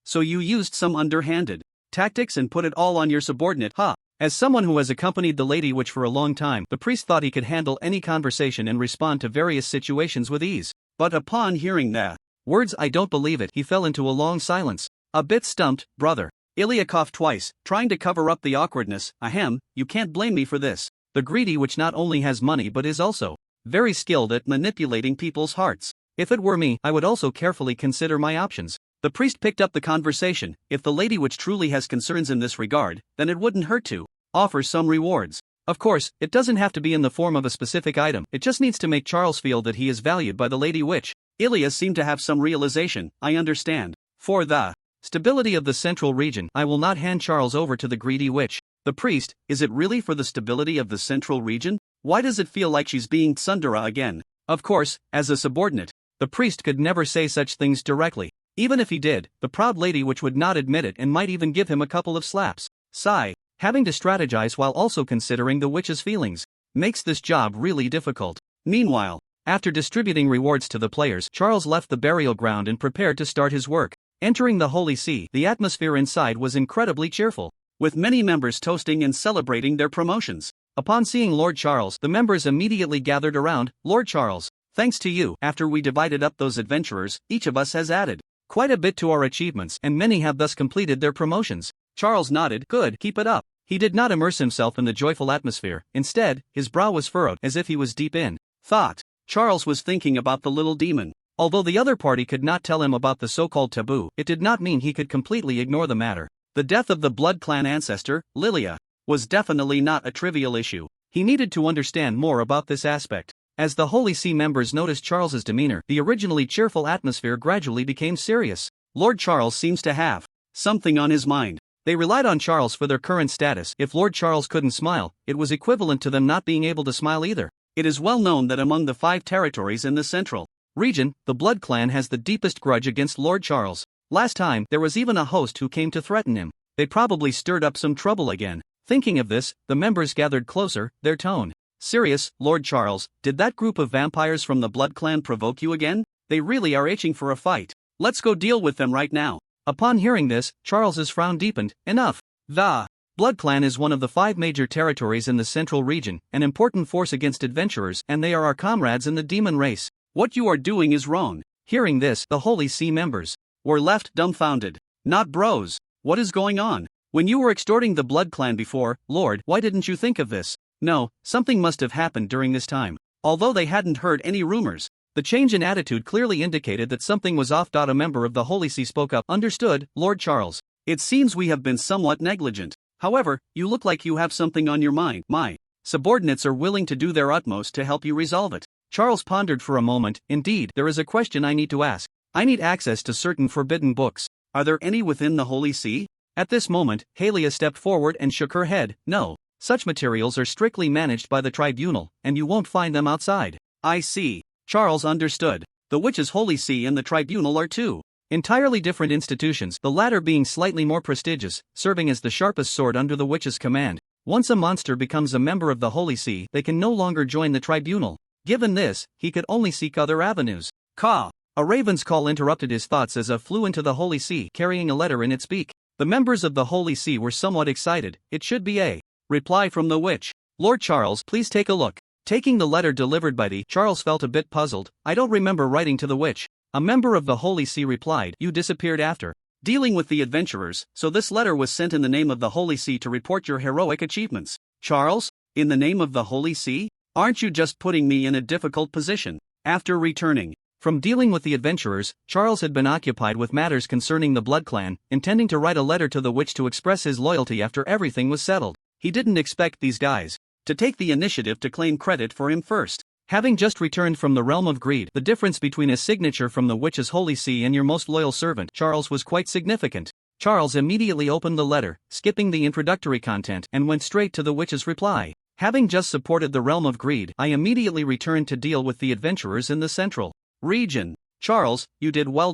So you used some underhanded tactics and put it all on your subordinate, huh?" As someone who has accompanied the Lady Witch for a long time, the priest thought he could handle any conversation and respond to various situations with ease. But upon hearing the words "I don't believe it," he fell into a long silence. A bit stumped. "Brother." Ilya coughed twice, trying to cover up the awkwardness. "Ahem, you can't blame me for this. The Greedy Witch not only has money but is also very skilled at manipulating people's hearts. If it were me, I would also carefully consider my options." The priest picked up the conversation. "If the Lady Witch truly has concerns in this regard, then it wouldn't hurt to offer some rewards. Of course, it doesn't have to be in the form of a specific item, it just needs to make Charles feel that he is valued by the Lady Witch." Ilya seemed to have some realization. "I understand. For the stability of the central region, I will not hand Charles over to the Greedy Witch." The priest, "Is it really for the stability of the central region? Why does it feel like she's being tsundere again?" Of course, as a subordinate, the priest could never say such things directly. Even if he did, the proud Lady Witch would not admit it and might even give him a couple of slaps. Sigh. Having to strategize while also considering the witch's feelings makes this job really difficult. Meanwhile, after distributing rewards to the players, Charles left the burial ground and prepared to start his work. Entering the Holy See, the atmosphere inside was incredibly cheerful, with many members toasting and celebrating their promotions. Upon seeing Lord Charles, the members immediately gathered around. "Lord Charles, thanks to you, after we divided up those adventurers, each of us has added quite a bit to our achievements, and many have thus completed their promotions." Charles nodded. "Good, keep it up." He did not immerse himself in the joyful atmosphere. Instead, his brow was furrowed, as if he was deep in thought. Charles was thinking about the little demon. Although the other party could not tell him about the so-called taboo, it did not mean he could completely ignore the matter. The death of the Blood Clan ancestor, Lilia, was definitely not a trivial issue. He needed to understand more about this aspect. As the Holy See members noticed Charles's demeanor, the originally cheerful atmosphere gradually became serious. Lord Charles seems to have something on his mind. They relied on Charles for their current status. If Lord Charles couldn't smile, it was equivalent to them not being able to smile either. It is well known that among the 5 territories in the central region, the Blood Clan has the deepest grudge against Lord Charles. Last time, there was even a host who came to threaten him. They probably stirred up some trouble again. Thinking of this, the members gathered closer, their tone serious. "Lord Charles, did that group of vampires from the Blood Clan provoke you again? They really are itching for a fight. Let's go deal with them right now." Upon hearing this, Charles's frown deepened. "Enough. The Blood Clan is one of the 5 major territories in the central region, an important force against adventurers, and they are our comrades in the demon race. What you are doing is wrong." Hearing this, the Holy See members were left dumbfounded. "Not bros. What is going on? When you were extorting the Blood Clan before, Lord, why didn't you think of this?" No, something must have happened during this time. Although they hadn't heard any rumors, The change in attitude clearly indicated that something was off. A member of the Holy See spoke up. Understood, Lord Charles. It seems we have been somewhat negligent. However, you look like you have something on your mind. My subordinates are willing to do their utmost to help you resolve it. Charles pondered for a moment. Indeed, there is a question I need to ask. I need access to certain forbidden books. Are there any within the Holy See? At this moment, Halia stepped forward and shook her head. No. Such materials are strictly managed by the tribunal, and you won't find them outside. I see. Charles understood. The Witches' Holy See and the tribunal are two entirely different institutions, the latter being slightly more prestigious, serving as the sharpest sword under the Witch's command. Once a monster becomes a member of the Holy See, they can no longer join the tribunal. Given this, he could only seek other avenues. Caw! A raven's call interrupted his thoughts as a flew into the Holy See, carrying a letter in its beak. The members of the Holy See were somewhat excited. It should be a reply from the witch. Lord Charles, please take a look. Taking the letter delivered by the Charles felt a bit puzzled. I don't remember writing to the witch. A member of the Holy See replied, you disappeared after dealing with the adventurers, so this letter was sent in the name of the Holy See to report your heroic achievements. Charles, in the name of the Holy See? Aren't you just putting me in a difficult position? After returning from dealing with the adventurers, Charles had been occupied with matters concerning the Blood Clan, intending to write a letter to the witch to express his loyalty after everything was settled. He didn't expect these guys to take the initiative to claim credit for him first. Having just returned from the realm of greed, the difference between a signature from the Witch's Holy See and your most loyal servant, Charles, was quite significant. Charles immediately opened the letter, skipping the introductory content, and went straight to the witch's reply. Having just supported the realm of greed, I immediately returned to deal with the adventurers in the central region. Charles, you did well.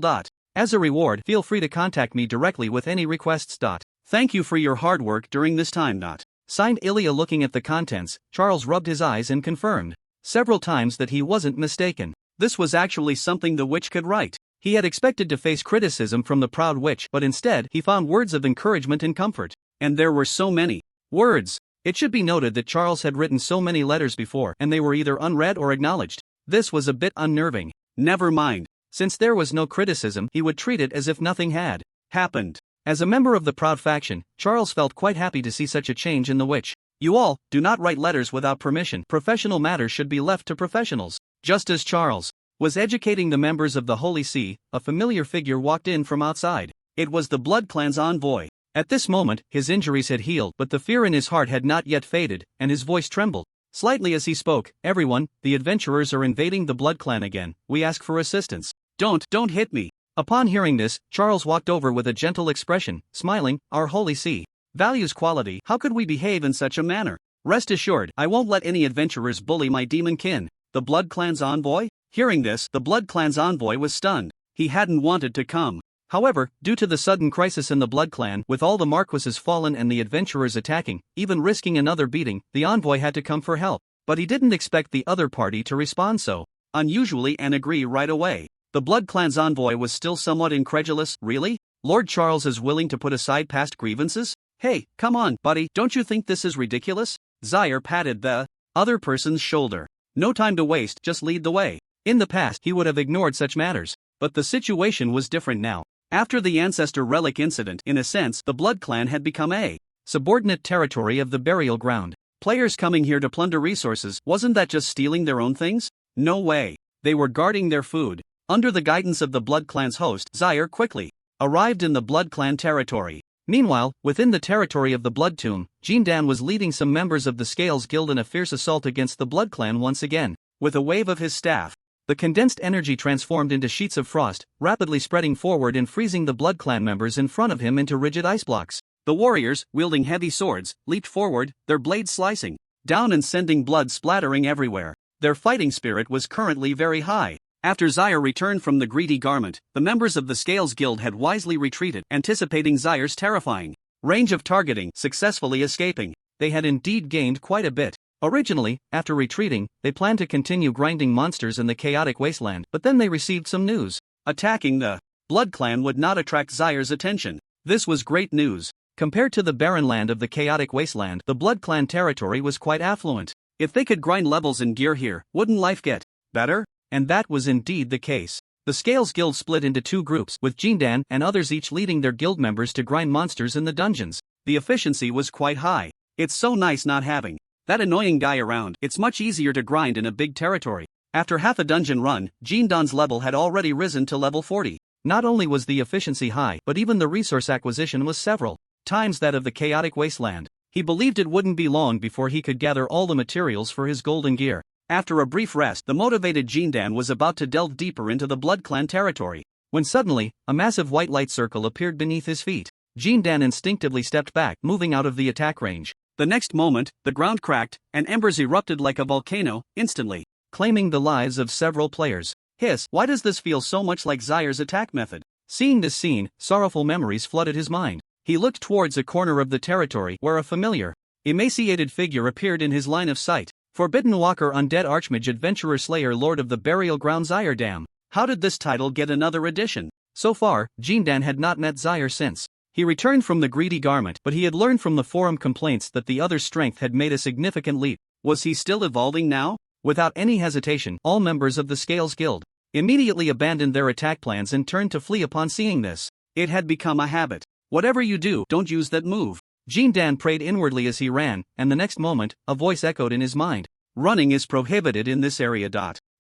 As a reward, feel free to contact me directly with any requests. Thank you for your hard work during this time. Signed Ilya. Looking at the contents, Charles rubbed his eyes and confirmed several times that he wasn't mistaken. This was actually something the witch could write. He had expected to face criticism from the proud witch, but instead he found words of encouragement and comfort. And there were so many words. It should be noted that Charles had written so many letters before, and they were either unread or acknowledged. This was a bit unnerving. Never mind. Since there was no criticism, he would treat it as if nothing had happened. As a member of the proud faction, Charles felt quite happy to see such a change in the witch. You all, do not write letters without permission. Professional matters should be left to professionals. Just as Charles was educating the members of the Holy See, a familiar figure walked in from outside. It was the Blood Clan's envoy. At this moment, his injuries had healed, but the fear in his heart had not yet faded, and his voice trembled slightly as he spoke. Everyone, the adventurers are invading the Blood Clan again. We ask for assistance. Don't hit me. Upon hearing this, Charles walked over with a gentle expression, smiling. Our Holy See values quality. How could we behave in such a manner? Rest assured, I won't let any adventurers bully my demon kin. The Blood Clan's envoy? Hearing this, the Blood Clan's envoy was stunned. He hadn't wanted to come. However, due to the sudden crisis in the Blood Clan, with all the marquises fallen and the adventurers attacking, even risking another beating, the envoy had to come for help. But he didn't expect the other party to respond so unusually and agree right away. The Blood Clan's envoy was still somewhat incredulous. Really? Lord Charles is willing to put aside past grievances? Hey, come on, buddy, don't you think this is ridiculous? Zaire patted the other person's shoulder. No time to waste, just lead the way. In the past, he would have ignored such matters. But the situation was different now. After the Ancestor Relic incident, in a sense, the Blood Clan had become a subordinate territory of the burial ground. Players coming here to plunder resources, wasn't that just stealing their own things? No way. They were guarding their food. Under the guidance of the Blood Clan's host, Zaire quickly arrived in the Blood Clan territory. Meanwhile, within the territory of the Blood Tomb, Daon was leading some members of the Scales Guild in a fierce assault against the Blood Clan once again. With a wave of his staff, the condensed energy transformed into sheets of frost, rapidly spreading forward and freezing the Blood Clan members in front of him into rigid ice blocks. The warriors, wielding heavy swords, leaped forward, their blades slicing down and sending blood splattering everywhere. Their fighting spirit was currently very high. After Zaire returned from the greedy garment, the members of the Scales Guild had wisely retreated, anticipating Zaire's terrifying range of targeting, successfully escaping. They had indeed gained quite a bit. Originally, after retreating, they planned to continue grinding monsters in the chaotic wasteland, but then they received some news. Attacking the Blood Clan would not attract Zaire's attention. This was great news. Compared to the barren land of the chaotic wasteland, the Blood Clan territory was quite affluent. If they could grind levels and gear here, wouldn't life get better? And that was indeed the case. The Scales Guild split into two groups, with Daon and others each leading their guild members to grind monsters in the dungeons. The efficiency was quite high. It's so nice not having that annoying guy around. It's much easier to grind in a big territory. After half a dungeon run, Daon's level had already risen to level 40. Not only was the efficiency high, but even the resource acquisition was several times that of the chaotic wasteland. He believed it wouldn't be long before he could gather all the materials for his golden gear. After a brief rest, the motivated Daon was about to delve deeper into the Blood Clan territory, when suddenly, a massive white light circle appeared beneath his feet. Daon instinctively stepped back, moving out of the attack range. The next moment, the ground cracked, and embers erupted like a volcano, instantly claiming the lives of several players. Hiss, why does this feel so much like Zyre's attack method? Seeing this scene, sorrowful memories flooded his mind. He looked towards a corner of the territory where a familiar, emaciated figure appeared in his line of sight. Forbidden Walker Undead Archmage Adventurer Slayer Lord of the Burial Ground Zyre. Damn. How did this title get another edition? So far, Daon had not met Zyre since he returned from the Greedy Garment, but he had learned from the forum complaints that the other's strength had made a significant leap. Was he still evolving now? Without any hesitation, all members of the Scales Guild immediately abandoned their attack plans and turned to flee upon seeing this. It had become a habit. Whatever you do, don't use that move. Daon prayed inwardly as he ran, and the next moment, a voice echoed in his mind. Running is prohibited in this area.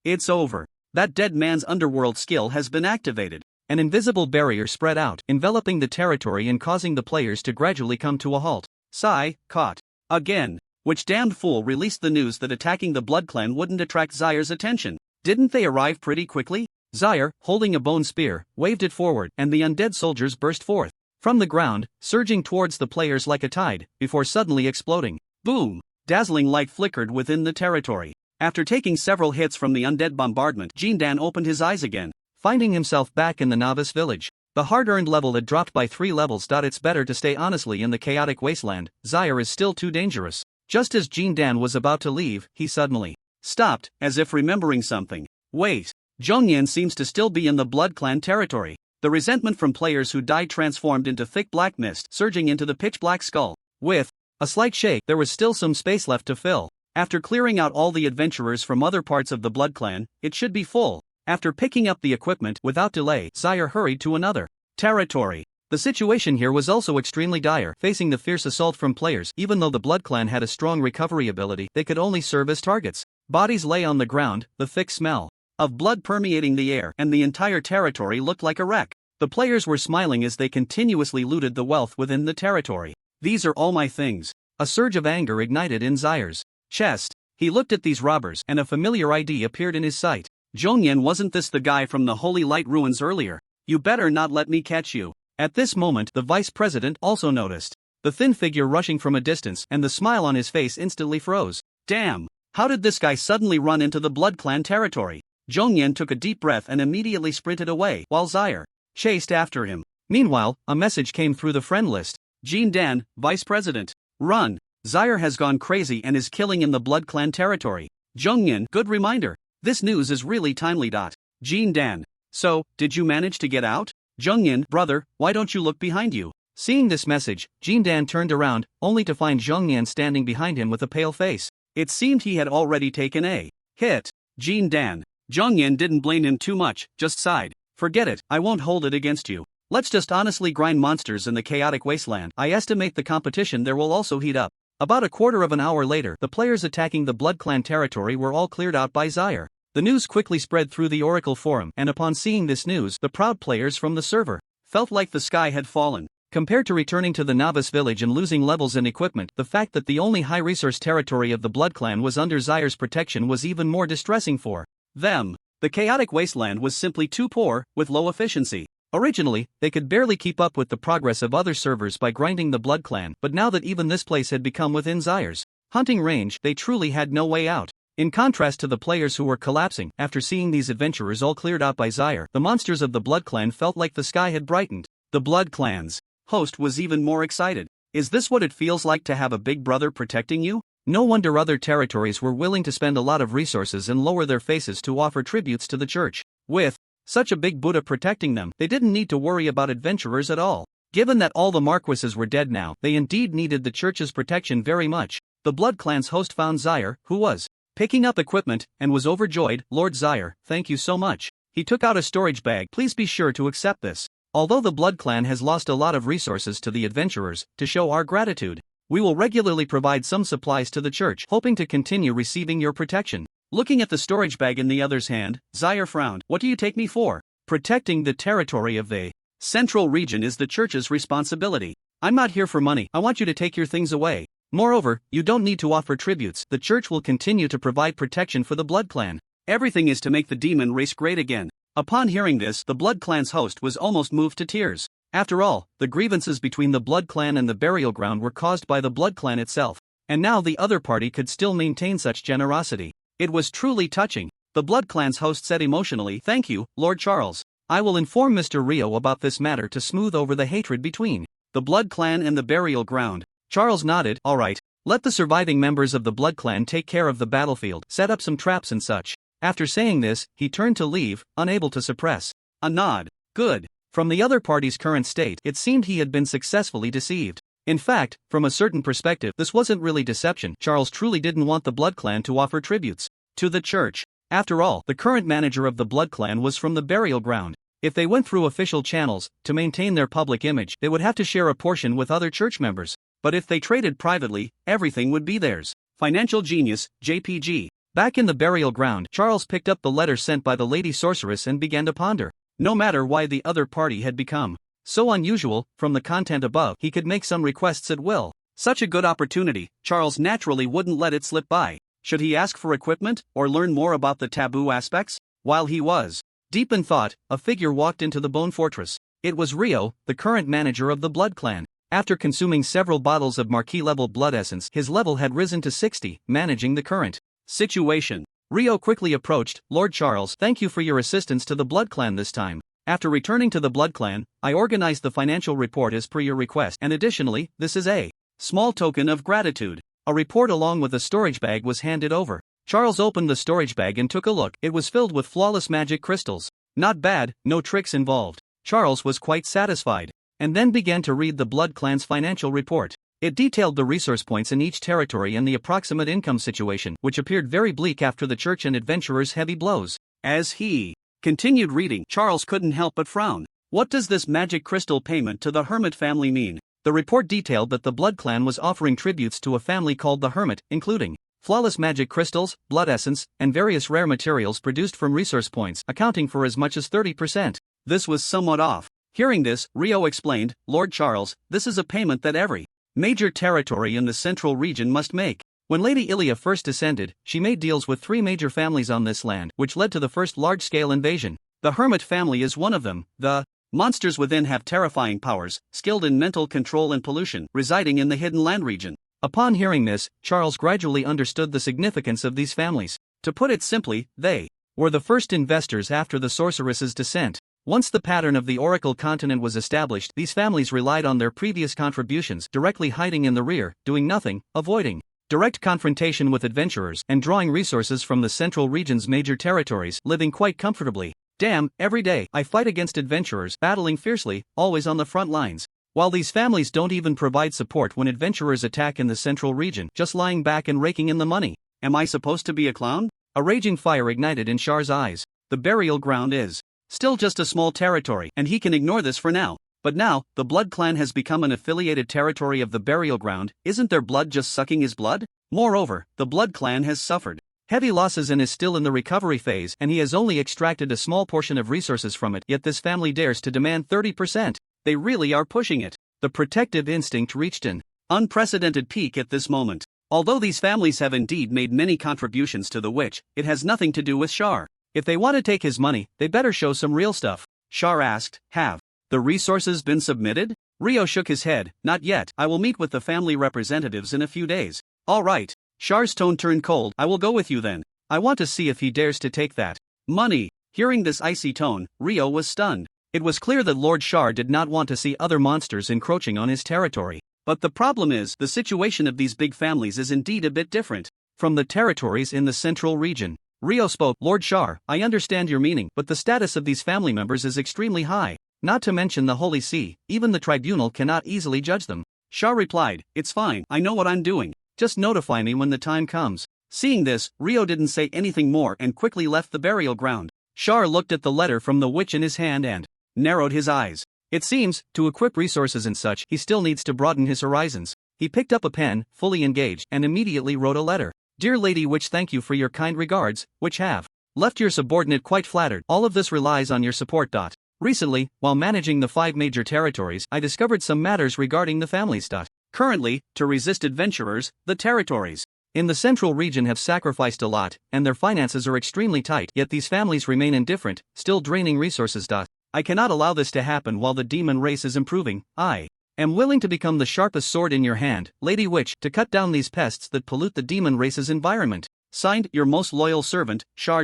It's over. That dead man's underworld skill has been activated. An invisible barrier spread out, enveloping the territory and causing the players to gradually come to a halt. Sigh, caught. Again. Which damned fool released the news that attacking the Blood Clan wouldn't attract Zyre's attention? Didn't they arrive pretty quickly? Zyre, holding a bone spear, waved it forward, and the undead soldiers burst forth from the ground, surging towards the players like a tide, before suddenly exploding. Boom! Dazzling light flickered within the territory. After taking several hits from the undead bombardment, Daon opened his eyes again, finding himself back in the novice village. The hard-earned level had dropped by 3 levels. It's better to stay honestly in the chaotic wasteland. Zyre is still too dangerous. Just as Daon was about to leave, he suddenly stopped, as if remembering something. Wait. Zhongyan seems to still be in the Blood Clan territory. The resentment from players who died transformed into thick black mist, surging into the pitch-black skull. With a slight shake, there was still some space left to fill. After clearing out all the adventurers from other parts of the Blood Clan, it should be full. After picking up the equipment without delay, Zyre hurried to another territory. The situation here was also extremely dire, facing the fierce assault from players. Even though the Blood Clan had a strong recovery ability, they could only serve as targets. Bodies lay on the ground, the thick smell of blood permeating the air, and the entire territory looked like a wreck. The players were smiling as they continuously looted the wealth within the territory. These are all my things. A surge of anger ignited in Zyre's chest. He looked at these robbers, and a familiar ID appeared in his sight. Zhongyan, wasn't this the guy from the Holy Light Ruins earlier? You better not let me catch you. At this moment, the vice president also noticed the thin figure rushing from a distance, and the smile on his face instantly froze. Damn! How did this guy suddenly run into the Blood Clan territory? Zhongyan took a deep breath and immediately sprinted away, while Zyre chased after him. Meanwhile, a message came through the friend list. Daon, vice president. Run! Zyre has gone crazy and is killing in the Blood Clan territory. Zhongyan, good reminder. This news is really timely. Daon. So, did you manage to get out? Zhongyan, brother, why don't you look behind you? Seeing this message, Daon turned around, only to find Zhongyan standing behind him with a pale face. It seemed he had already taken a hit. Daon. Zhongyan didn't blame him too much, just sighed. Forget it, I won't hold it against you. Let's just honestly grind monsters in the chaotic wasteland. I estimate the competition there will also heat up. About a quarter of an hour later, the players attacking the Blood Clan territory were all cleared out by Zyre. The news quickly spread through the Oracle Forum, and upon seeing this news, the proud players from the server felt like the sky had fallen. Compared to returning to the novice village and losing levels and equipment, the fact that the only high-resource territory of the Blood Clan was under Zyre's protection was even more distressing for them. The chaotic wasteland was simply too poor, with low efficiency. Originally, they could barely keep up with the progress of other servers by grinding the Blood Clan, but now that even this place had become within Zyre's hunting range, they truly had no way out. In contrast to the players who were collapsing, after seeing these adventurers all cleared out by Zyre, the monsters of the Blood Clan felt like the sky had brightened. The Blood Clan's host was even more excited. Is this what it feels like to have a big brother protecting you? No wonder other territories were willing to spend a lot of resources and lower their faces to offer tributes to the church. With such a big Buddha protecting them, they didn't need to worry about adventurers at all. Given that all the marquises were dead now, they indeed needed the church's protection very much. The Blood Clan's host found Zyre, who was picking up equipment, and was overjoyed. Lord Zyre, thank you so much. He took out a storage bag. Please be sure to accept this. Although the Blood Clan has lost a lot of resources to the adventurers, to show our gratitude, we will regularly provide some supplies to the church, hoping to continue receiving your protection. Looking at the storage bag in the other's hand, Zaire frowned. What do you take me for? Protecting the territory of the Central Region is the church's responsibility. I'm not here for money. I want you to take your things away. Moreover, you don't need to offer tributes. The church will continue to provide protection for the Blood Clan. Everything is to make the demon race great again. Upon hearing this, the Blood Clan's host was almost moved to tears. After all, the grievances between the Blood Clan and the burial ground were caused by the Blood Clan itself. And now the other party could still maintain such generosity. It was truly touching. The Blood Clan's host said emotionally, "Thank you, Lord Charles. I will inform Mr. Rio about this matter to smooth over the hatred between the Blood Clan and the burial ground." Charles nodded. "All right. Let the surviving members of the Blood Clan take care of the battlefield, set up some traps and such." After saying this, he turned to leave, unable to suppress a nod. Good. From the other party's current state, it seemed he had been successfully deceived. In fact, from a certain perspective, this wasn't really deception. Charles truly didn't want the Blood Clan to offer tributes to the church. After all, the current manager of the Blood Clan was from the burial ground. If they went through official channels to maintain their public image, they would have to share a portion with other church members. But if they traded privately, everything would be theirs. Financial genius, JPG. Back in the burial ground, Charles picked up the letter sent by the Lady Sorceress and began to ponder. No matter why the other party had become so unusual, from the content above, he could make some requests at will. Such a good opportunity, Charles naturally wouldn't let it slip by. Should he ask for equipment, or learn more about the taboo aspects? While he was deep in thought, a figure walked into the Bone Fortress. It was Rio, the current manager of the Blood Clan. After consuming several bottles of Marquis-level blood essence, his level had risen to 60, managing the current situation. Rio quickly approached. "Lord Charles, thank you for your assistance to the Blood Clan this time. After returning to the Blood Clan, I organized the financial report as per your request, and additionally, this is a small token of gratitude." A report along with a storage bag was handed over. Charles opened the storage bag and took a look. It was filled with flawless magic crystals. Not bad, no tricks involved. Charles was quite satisfied, and then began to read the Blood Clan's financial report. It detailed the resource points in each territory and the approximate income situation, which appeared very bleak after the church and adventurers' heavy blows. As he continued reading, Charles couldn't help but frown. What does this magic crystal payment to the Hermit family mean? The report detailed that the Blood Clan was offering tributes to a family called the Hermit, including flawless magic crystals, blood essence, and various rare materials produced from resource points, accounting for as much as 30%. This was somewhat off. Hearing this, Rio explained, "Lord Charles, this is a payment that every major territory in the Central Region must make. When Lady Ilia first descended, she made deals with 3 major families on this land, which led to the first large-scale invasion. The Hermit family is one of them. The monsters within have terrifying powers, skilled in mental control and pollution, residing in the hidden land region." Upon hearing this, Charles gradually understood the significance of these families. To put it simply, they were the first investors after the sorceress's descent. Once the pattern of the Oracle continent was established, these families relied on their previous contributions, directly hiding in the rear, doing nothing, avoiding direct confrontation with adventurers, and drawing resources from the Central Region's major territories, living quite comfortably. Damn, every day, I fight against adventurers, battling fiercely, always on the front lines. While these families don't even provide support when adventurers attack in the Central Region, just lying back and raking in the money. Am I supposed to be a clown? A raging fire ignited in Char's eyes. The burial ground is still just a small territory, and he can ignore this for now. But now, the Blood Clan has become an affiliated territory of the burial ground. Isn't their blood just sucking his blood? Moreover, the Blood Clan has suffered heavy losses and is still in the recovery phase, and he has only extracted a small portion of resources from it, yet this family dares to demand 30%. They really are pushing it. The protective instinct reached an unprecedented peak at this moment. Although these families have indeed made many contributions to the witch, it has nothing to do with Char. If they want to take his money, they better show some real stuff. Char asked, "Have the resources been submitted?" Rio shook his head, "Not yet. I will meet with the family representatives in a few days." "All right." Char's tone turned cold. "I will go with you then. I want to see if he dares to take that money." Hearing this icy tone, Rio was stunned. It was clear that Lord Char did not want to see other monsters encroaching on his territory. But the problem is, the situation of these big families is indeed a bit different from the territories in the Central Region. Rio spoke, "Lord Char, I understand your meaning, but the status of these family members is extremely high. Not to mention the Holy See, even the tribunal cannot easily judge them." Char replied, "It's fine, I know what I'm doing. Just notify me when the time comes." Seeing this, Rio didn't say anything more and quickly left the burial ground. Char looked at the letter from the witch in his hand and narrowed his eyes. It seems, to equip resources and such, he still needs to broaden his horizons. He picked up a pen, fully engaged, and immediately wrote a letter. Dear Lady Witch, thank you for your kind regards, which have left your subordinate quite flattered. All of this relies on your support. Recently, while managing the 5 major territories, I discovered some matters regarding the families. Currently, to resist adventurers, the territories in the central region have sacrificed a lot, and their finances are extremely tight, yet these families remain indifferent, still draining resources. I cannot allow this to happen while the demon race is improving. I am willing to become the sharpest sword in your hand, Lady Witch, to cut down these pests that pollute the demon race's environment. Signed, your most loyal servant, Shar.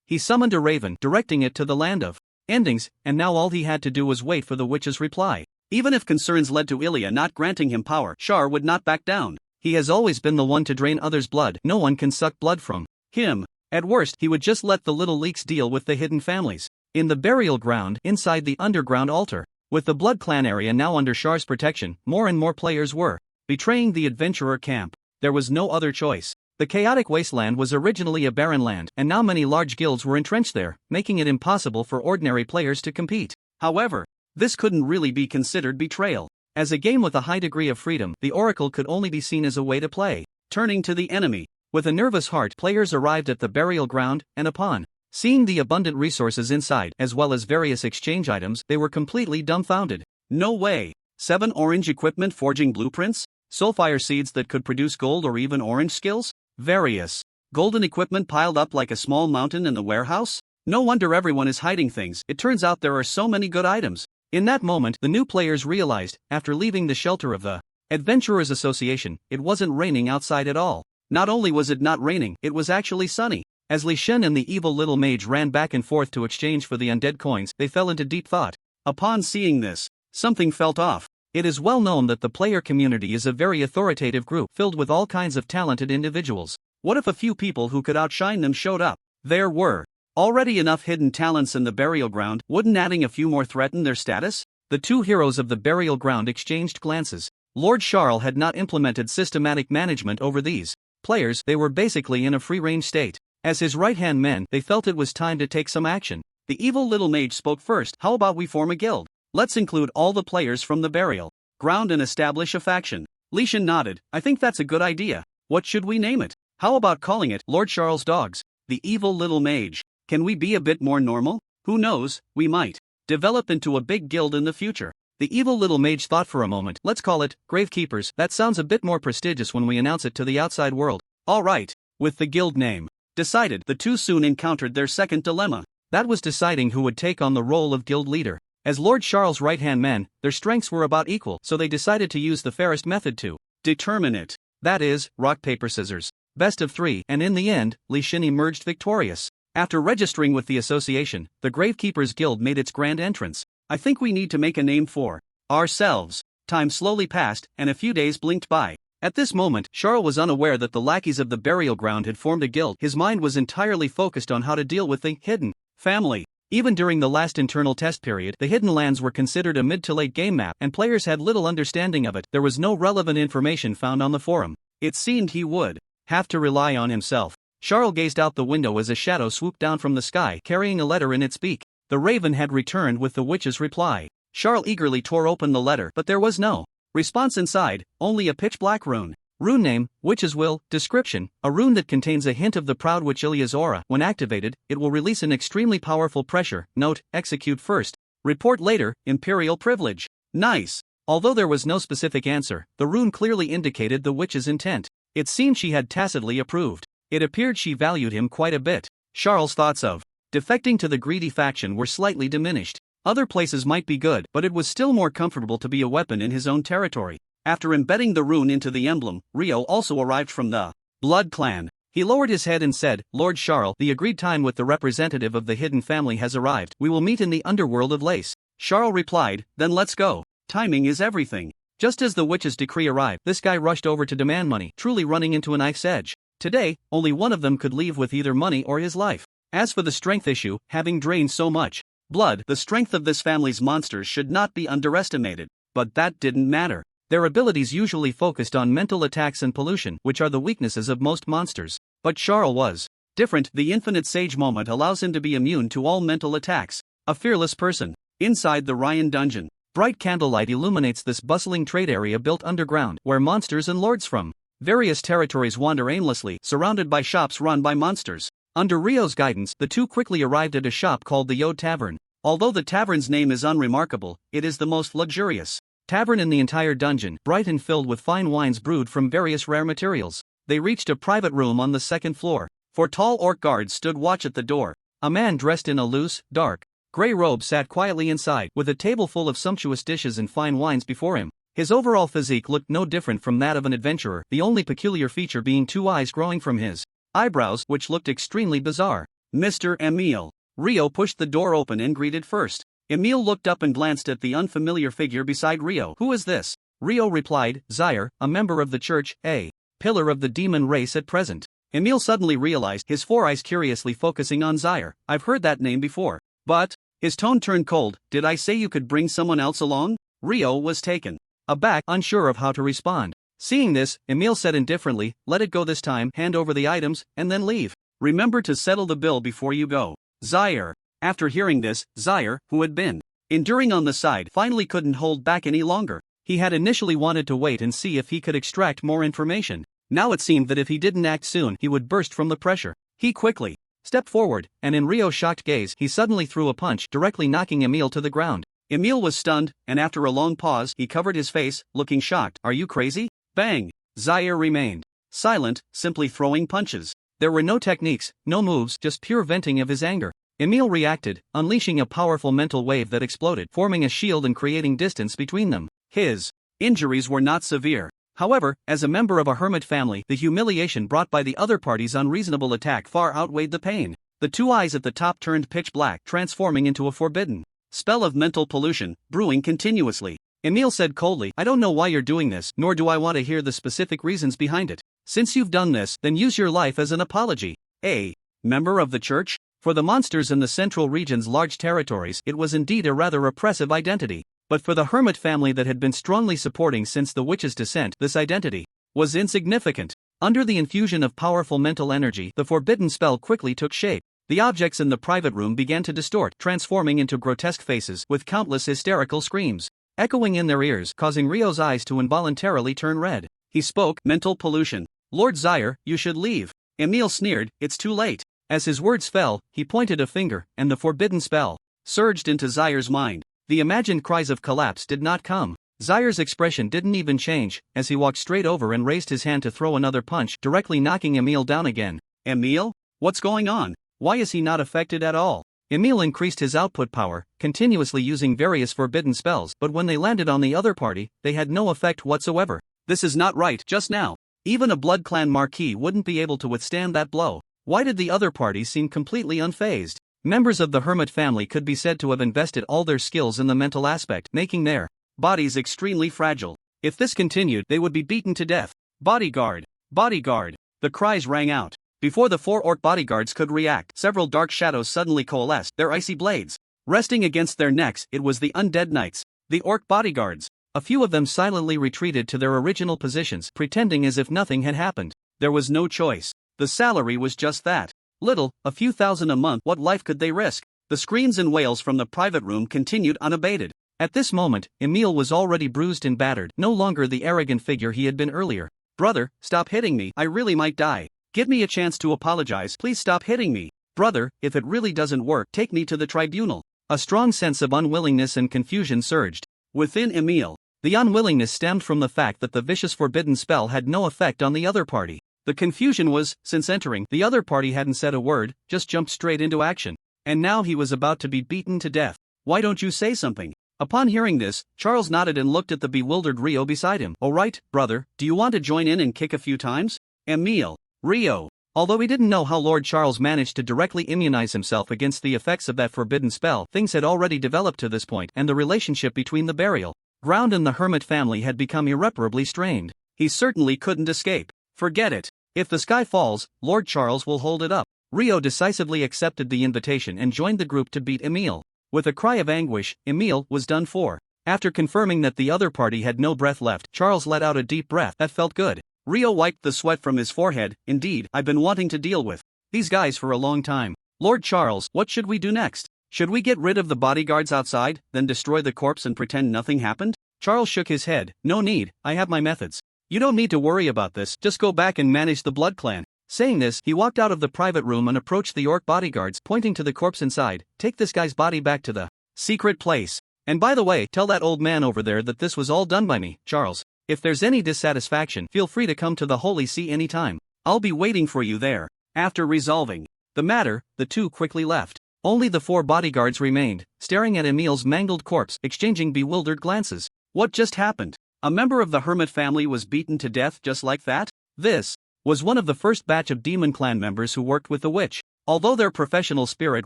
He summoned a raven, directing it to the land of endings, and now all he had to do was wait for the witch's reply. Even if concerns led to Ilya not granting him power, Shar would not back down. He has always been the one to drain others' blood. No one can suck blood from him. At worst, he would just let the little leaks deal with the hidden families in the burial ground inside the underground altar. With the Blood Clan area now under Shar's protection, more and more players were betraying the adventurer camp. There was no other choice. The chaotic wasteland was originally a barren land, and now many large guilds were entrenched there, making it impossible for ordinary players to compete. However, this couldn't really be considered betrayal. As a game with a high degree of freedom, the Oracle could only be seen as a way to play. Turning to the enemy. With a nervous heart, players arrived at the burial ground, and upon seeing the abundant resources inside, as well as various exchange items, they were completely dumbfounded. No way! 7 orange equipment forging blueprints? Soulfire seeds that could produce gold or even orange skills? Various golden equipment piled up like a small mountain in the warehouse? No wonder everyone is hiding things. It turns out there are so many good items. In that moment, the new players realized, after leaving the shelter of the Adventurers Association, it wasn't raining outside at all. Not only was it not raining, it was actually sunny. As Leysan and the evil little mage ran back and forth to exchange for the undead coins, they fell into deep thought. Upon seeing this, something felt off. It is well known that the player community is a very authoritative group filled with all kinds of talented individuals. What if a few people who could outshine them showed up? There were already enough hidden talents in the burial ground. Wouldn't adding a few more threaten their status? The two heroes of the burial ground exchanged glances. Lord Charles had not implemented systematic management over these players. They were basically in a free-range state. As his right-hand men, they felt it was time to take some action. The evil little mage spoke first. How about we form a guild? Let's include all the players from the burial ground and establish a faction. Leysan nodded. I think that's a good idea. What should we name it? How about calling it Lord Charles' Dogs? The evil little mage. Can we be a bit more normal? Who knows, we might develop into a big guild in the future. The evil little mage thought for a moment. Let's call it Gravekeepers. That sounds a bit more prestigious when we announce it to the outside world. Alright, with the guild name decided, the two soon encountered their second dilemma. That was deciding who would take on the role of guild leader. As Lord Charles' right-hand men, their strengths were about equal, so they decided to use the fairest method to determine it. That is, rock, paper, scissors. Best of 3, and in the end, Leysan emerged victorious. After registering with the association, the Gravekeepers Guild made its grand entrance. I think we need to make a name for ourselves. Time slowly passed, and a few days blinked by. At this moment, Charles was unaware that the lackeys of the burial ground had formed a guild. His mind was entirely focused on how to deal with the hidden family. Even during the last internal test period, the Hidden Lands were considered a mid to late game map, and players had little understanding of it. There was no relevant information found on the forum. It seemed he would have to rely on himself. Charles gazed out the window as a shadow swooped down from the sky, carrying a letter in its beak. The raven had returned with the witch's reply. Charles eagerly tore open the letter, but there was no response inside, only a pitch-black rune. Rune name, Witch's Will. Description: a rune that contains a hint of the proud witch Ilya's aura. When activated, it will release an extremely powerful pressure. Note: execute first, report later. Imperial privilege. Nice. Although there was no specific answer, the rune clearly indicated the witch's intent. It seemed she had tacitly approved. It appeared she valued him quite a bit. Charles' thoughts of defecting to the greedy faction were slightly diminished. Other places might be good, but it was still more comfortable to be a weapon in his own territory. After embedding the rune into the emblem, Rio also arrived from the Blood Clan. He lowered his head and said, Lord Charles, the agreed time with the representative of the hidden family has arrived. We will meet in the underworld of Lace. Charles replied, then let's go. Timing is everything. Just as the witch's decree arrived, this guy rushed over to demand money, truly running into a knife's edge. Today, only one of them could leave with either money or his life. As for the strength issue, having drained so much blood, the strength of this family's monsters should not be underestimated. But that didn't matter. Their abilities usually focused on mental attacks and pollution, which are the weaknesses of most monsters. But Charles was different. The infinite sage moment allows him to be immune to all mental attacks. A fearless person. Inside the Ryan dungeon, bright candlelight illuminates this bustling trade area built underground, where monsters and lords from Various territories wander aimlessly, surrounded by shops run by monsters. Under Rio's guidance, the two quickly arrived at a shop called the Yod Tavern. Although the tavern's name is unremarkable, it is the most luxurious tavern in the entire dungeon, bright and filled with fine wines brewed from various rare materials. They reached a private room on the second floor. 4 tall orc guards stood watch at the door. A man dressed in a loose, dark, gray robe sat quietly inside, with a table full of sumptuous dishes and fine wines before him. His overall physique looked no different from that of an adventurer, the only peculiar feature being 2 eyes growing from his eyebrows, which looked extremely bizarre. Mr. Emile. Rio pushed the door open and greeted first. Emile looked up and glanced at the unfamiliar figure beside Rio. Who is this? Rio replied, Zaire, a member of the church, a pillar of the demon race at present. Emile suddenly realized, his 4 eyes curiously focusing on Zaire. I've heard that name before. But, his tone turned cold. Did I say you could bring someone else along? Rio was taken aback, unsure of how to respond. Seeing this, Emile said indifferently, let it go this time, hand over the items, and then leave. Remember to settle the bill before you go. Zaire. After hearing this, Zaire, who had been enduring on the side, finally couldn't hold back any longer. He had initially wanted to wait and see if he could extract more information. Now it seemed that if he didn't act soon, he would burst from the pressure. He quickly stepped forward, and in Rio's shocked gaze, he suddenly threw a punch, directly knocking Emile to the ground. Emile was stunned, and after a long pause, he covered his face, looking shocked. Are you crazy? Bang! Zaire remained silent, simply throwing punches. There were no techniques, no moves, just pure venting of his anger. Emile reacted, unleashing a powerful mental wave that exploded, forming a shield and creating distance between them. His injuries were not severe. However, as a member of a hermit family, the humiliation brought by the other party's unreasonable attack far outweighed the pain. The 2 eyes at the top turned pitch black, transforming into a forbidden spell of mental pollution, brewing continuously. Emile said coldly, I don't know why you're doing this, nor do I want to hear the specific reasons behind it. Since you've done this, then use your life as an apology. A member of the church? For the monsters in the central region's large territories, it was indeed a rather oppressive identity. But for the hermit family that had been strongly supporting since the witch's descent, this identity was insignificant. Under the infusion of powerful mental energy, the forbidden spell quickly took shape. The objects in the private room began to distort, transforming into grotesque faces, with countless hysterical screams echoing in their ears, causing Rio's eyes to involuntarily turn red. He spoke, mental pollution. Lord Zaire, you should leave. Emile sneered, it's too late. As his words fell, he pointed a finger, and the forbidden spell surged into Zaire's mind. The imagined cries of collapse did not come. Zaire's expression didn't even change, as he walked straight over and raised his hand to throw another punch, directly knocking Emile down again. Emile? What's going on? Why is he not affected at all? Emile increased his output power, continuously using various forbidden spells, but when they landed on the other party, they had no effect whatsoever. This is not right, just now. Even a Blood Clan Marquis wouldn't be able to withstand that blow. Why did the other party seem completely unfazed? Members of the hermit family could be said to have invested all their skills in the mental aspect, making their bodies extremely fragile. If this continued, they would be beaten to death. Bodyguard! Bodyguard! The cries rang out. Before the 4 orc bodyguards could react, several dark shadows suddenly coalesced, their icy blades resting against their necks. It was the undead knights, the orc bodyguards. A few of them silently retreated to their original positions, pretending as if nothing had happened. There was no choice. The salary was just that. Little, a few thousand a month. What life could they risk? The screams and wails from the private room continued unabated. At this moment, Emile was already bruised and battered, no longer the arrogant figure he had been earlier. Brother, stop hitting me, I really might die. Give me a chance to apologize, please stop hitting me. Brother, if it really doesn't work, take me to the tribunal. A strong sense of unwillingness and confusion surged within Emile. The unwillingness stemmed from the fact that the vicious forbidden spell had no effect on the other party. The confusion was, since entering, the other party hadn't said a word, just jumped straight into action. And now he was about to be beaten to death. Why don't you say something? Upon hearing this, Charles nodded and looked at the bewildered Rio beside him. All right, brother, do you want to join in and kick a few times? Emile. Rio. Although he didn't know how Lord Charles managed to directly immunize himself against the effects of that forbidden spell, things had already developed to this point, and the relationship between the burial ground and the hermit family had become irreparably strained. He certainly couldn't escape. Forget it. If the sky falls, Lord Charles will hold it up. Rio decisively accepted the invitation and joined the group to beat Emile. With a cry of anguish, Emile was done for. After confirming that the other party had no breath left, Charles let out a deep breath. That felt good. Rio wiped the sweat from his forehead. Indeed, I've been wanting to deal with these guys for a long time. Lord Charles, what should we do next? Should we get rid of the bodyguards outside, then destroy the corpse and pretend nothing happened? Charles shook his head. No need, I have my methods. You don't need to worry about this, just go back and manage the blood clan. Saying this, he walked out of the private room and approached the orc bodyguards, pointing to the corpse inside. Take this guy's body back to the secret place. And by the way, tell that old man over there that this was all done by me, Charles. If there's any dissatisfaction, feel free to come to the Holy See anytime. I'll be waiting for you there. After resolving the matter, the two quickly left. Only the 4 bodyguards remained, staring at Emil's mangled corpse, exchanging bewildered glances. What just happened? A member of the Hermit family was beaten to death just like that? This was one of the first batch of Demon Clan members who worked with the witch. Although their professional spirit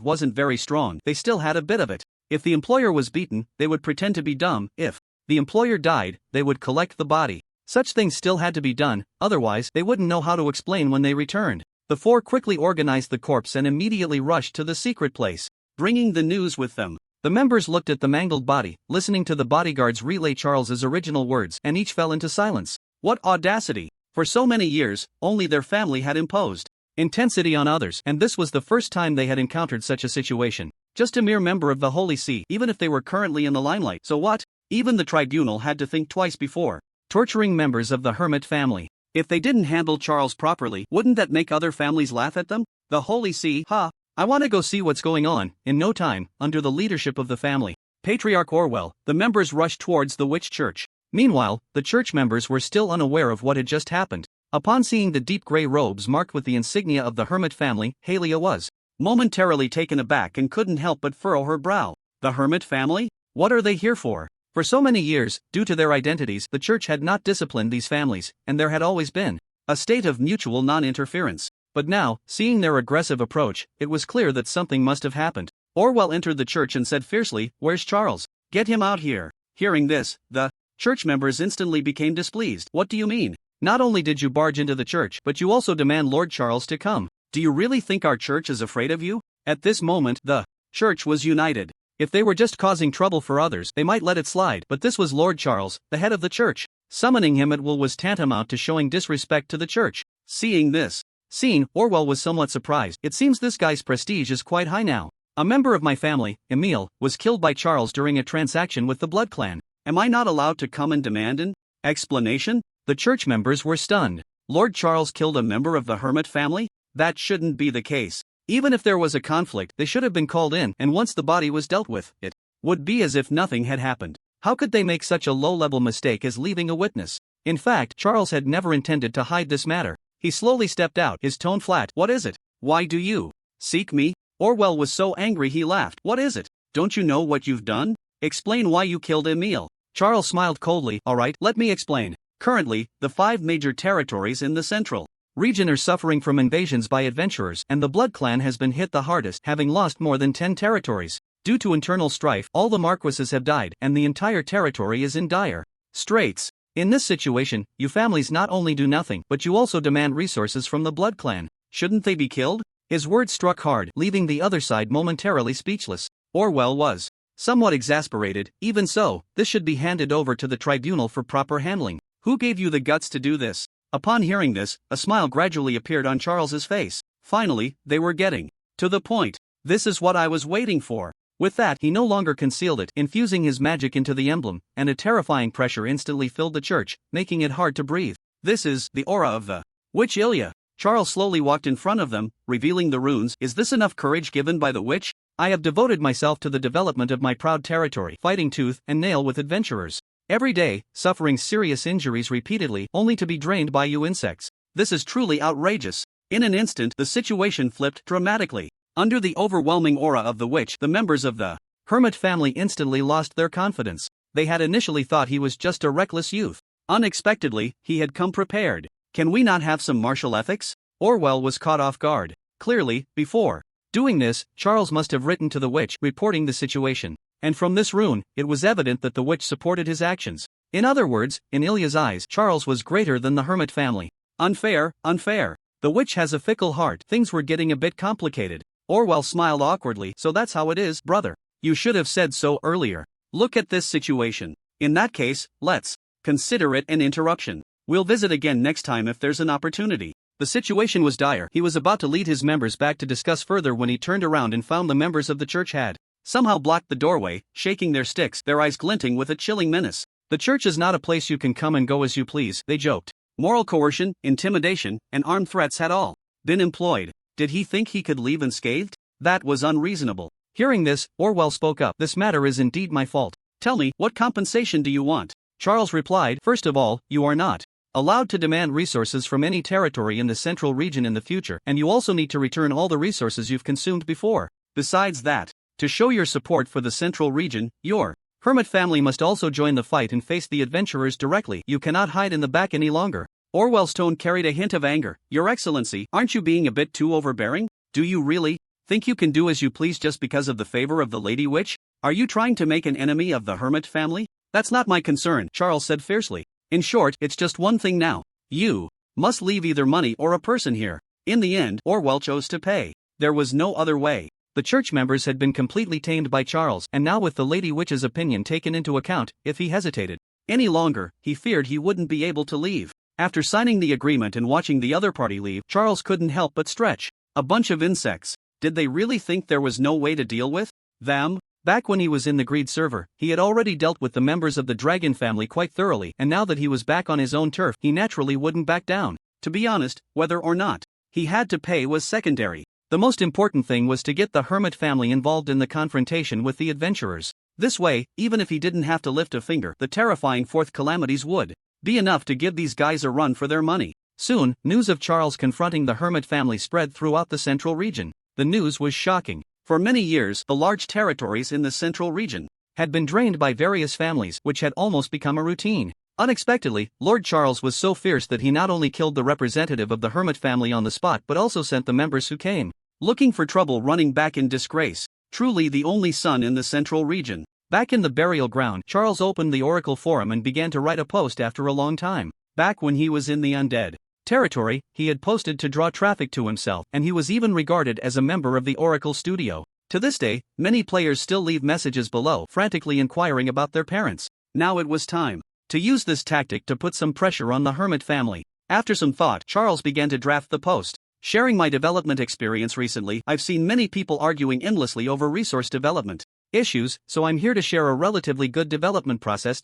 wasn't very strong, they still had a bit of it. If the employer was beaten, they would pretend to be dumb. If the employer died, they would collect the body. Such things still had to be done, otherwise they wouldn't know how to explain when they returned. The 4 quickly organized the corpse and immediately rushed to the secret place, bringing the news with them. The members looked at the mangled body, listening to the bodyguards relay Charles's original words, and each fell into silence. What audacity! For so many years, only their family had imposed intensity on others, and this was the first time they had encountered such a situation. Just a mere member of the Holy See, even if they were currently in the limelight. So what? Even the tribunal had to think twice before torturing members of the Hermit family. If they didn't handle Charles properly, wouldn't that make other families laugh at them? The Holy See, I want to go see what's going on. In no time, under the leadership of the family Patriarch Orwell, the members rushed towards the witch church. Meanwhile, the church members were still unaware of what had just happened. Upon seeing the deep gray robes marked with the insignia of the Hermit family, Halia was momentarily taken aback and couldn't help but furrow her brow. The Hermit family? What are they here for? For so many years, due to their identities, the church had not disciplined these families, and there had always been a state of mutual non-interference. But now, seeing their aggressive approach, it was clear that something must have happened. Orwell entered the church and said fiercely, "Where's Charles? Get him out here." Hearing this, the church members instantly became displeased. What do you mean? Not only did you barge into the church, but you also demand Lord Charles to come. Do you really think our church is afraid of you? At this moment, the church was united. If they were just causing trouble for others, they might let it slide, but this was Lord Charles, the head of the church. Summoning him at will was tantamount to showing disrespect to the church. Seeing this scene, Orwell was somewhat surprised. It seems this guy's prestige is quite high now. A member of my family, Emil, was killed by Charles during a transaction with the Blood Clan. Am I not allowed to come and demand an explanation? The church members were stunned. Lord Charles killed a member of the Hermit family? That shouldn't be the case. Even if there was a conflict, they should have been called in, and once the body was dealt with, it would be as if nothing had happened. How could they make such a low-level mistake as leaving a witness? In fact, Charles had never intended to hide this matter. He slowly stepped out, his tone flat. What is it? Why do you seek me? Orwell was so angry he laughed. What is it? Don't you know what you've done? Explain why you killed Emil. Charles smiled coldly. All right, let me explain. Currently, the 5 major territories in the central region are suffering from invasions by adventurers, and the Blood Clan has been hit the hardest, having lost more than 10 territories. Due to internal strife, all the marquises have died, and the entire territory is in dire straits. In this situation, you families not only do nothing, but you also demand resources from the Blood Clan. Shouldn't they be killed? His words struck hard, leaving the other side momentarily speechless. Orwell was somewhat exasperated. Even so, this should be handed over to the tribunal for proper handling. Who gave you the guts to do this? Upon hearing this, a smile gradually appeared on Charles's face. Finally, they were getting to the point. This is what I was waiting for. With that, he no longer concealed it, infusing his magic into the emblem, and a terrifying pressure instantly filled the church, making it hard to breathe. This is the aura of the witch Ilya. Charles slowly walked in front of them, revealing the runes. Is this enough courage given by the witch? I have devoted myself to the development of my proud territory, fighting tooth and nail with adventurers. Every day, suffering serious injuries repeatedly, only to be drained by you insects. This is truly outrageous. In an instant, the situation flipped dramatically. Under the overwhelming aura of the witch, the members of the Hermit family instantly lost their confidence. They had initially thought he was just a reckless youth. Unexpectedly, he had come prepared. Can we not have some martial ethics? Orwell was caught off guard. Clearly, before doing this, Charles must have written to the witch, reporting the situation. And from this rune, it was evident that the witch supported his actions. In other words, in Ilya's eyes, Charles was greater than the Hermit family. Unfair, unfair. The witch has a fickle heart. Things were getting a bit complicated. Orwell smiled awkwardly. So that's how it is, brother. You should have said so earlier. Look at this situation. In that case, let's consider it an interruption. We'll visit again next time if there's an opportunity. The situation was dire. He was about to lead his members back to discuss further when he turned around and found the members of the church had somehow blocked the doorway, shaking their sticks, their eyes glinting with a chilling menace. The church is not a place you can come and go as you please, they joked. Moral coercion, intimidation, and armed threats had all been employed. Did he think he could leave unscathed? That was unreasonable. Hearing this, Orwell spoke up. This matter is indeed my fault. Tell me, what compensation do you want? Charles replied, first of all, you are not allowed to demand resources from any territory in the central region in the future, and you also need to return all the resources you've consumed before. Besides that, to show your support for the central region, your hermit family must also join the fight and face the adventurers directly. You cannot hide in the back any longer. Orwell's tone carried a hint of anger. Your Excellency, aren't you being a bit too overbearing? Do you really think you can do as you please just because of the favor of the Lady Witch? Are you trying to make an enemy of the hermit family? That's not my concern, Charles said fiercely. In short, it's just one thing now. You must leave either money or a person here. In the end, Orwell chose to pay. There was no other way. The church members had been completely tamed by Charles, and now with the Lady Witch's opinion taken into account, if he hesitated any longer, he feared he wouldn't be able to leave. After signing the agreement and watching the other party leave, Charles couldn't help but stretch. A bunch of insects. Did they really think there was no way to deal with them? Back when he was in the Greed server, he had already dealt with the members of the Dragon family quite thoroughly, and now that he was back on his own turf, he naturally wouldn't back down. To be honest, whether or not he had to pay was secondary. The most important thing was to get the hermit family involved in the confrontation with the adventurers. This way, even if he didn't have to lift a finger, the terrifying fourth calamities would be enough to give these guys a run for their money. Soon, news of Charles confronting the hermit family spread throughout the central region. The news was shocking. For many years, the large territories in the central region had been drained by various families, which had almost become a routine. Unexpectedly, Lord Charles was so fierce that he not only killed the representative of the hermit family on the spot but also sent the members who came looking for trouble running back in disgrace. Truly the only son in the central region. Back in the burial ground, Charles opened the Oracle Forum and began to write a post after a long time. Back when he was in the Undead territory, he had posted to draw traffic to himself, and he was even regarded as a member of the Oracle Studio. To this day, many players still leave messages below, frantically inquiring about their parents. Now it was time to use this tactic to put some pressure on the hermit family. After some thought, Charles began to draft the post. Sharing my development experience recently, I've seen many people arguing endlessly over resource development issues, so I'm here to share a relatively good development process.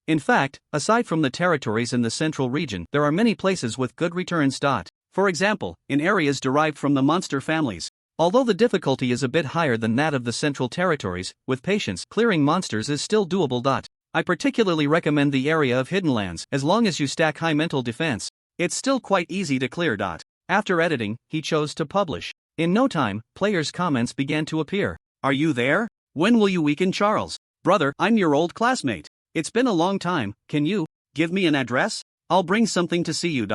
In fact, aside from the territories in the central region, there are many places with good returns. For example, in areas derived from the monster families. Although the difficulty is a bit higher than that of the central territories, with patience, clearing monsters is still doable. I particularly recommend the area of Hidden Lands, as long as you stack high mental defense. It's still quite easy to clear. After editing, he chose to publish. In no time, players' comments began to appear. Are you there? When will you weaken Charles? Brother, I'm your old classmate. It's been a long time, can you give me an address? I'll bring something to see you.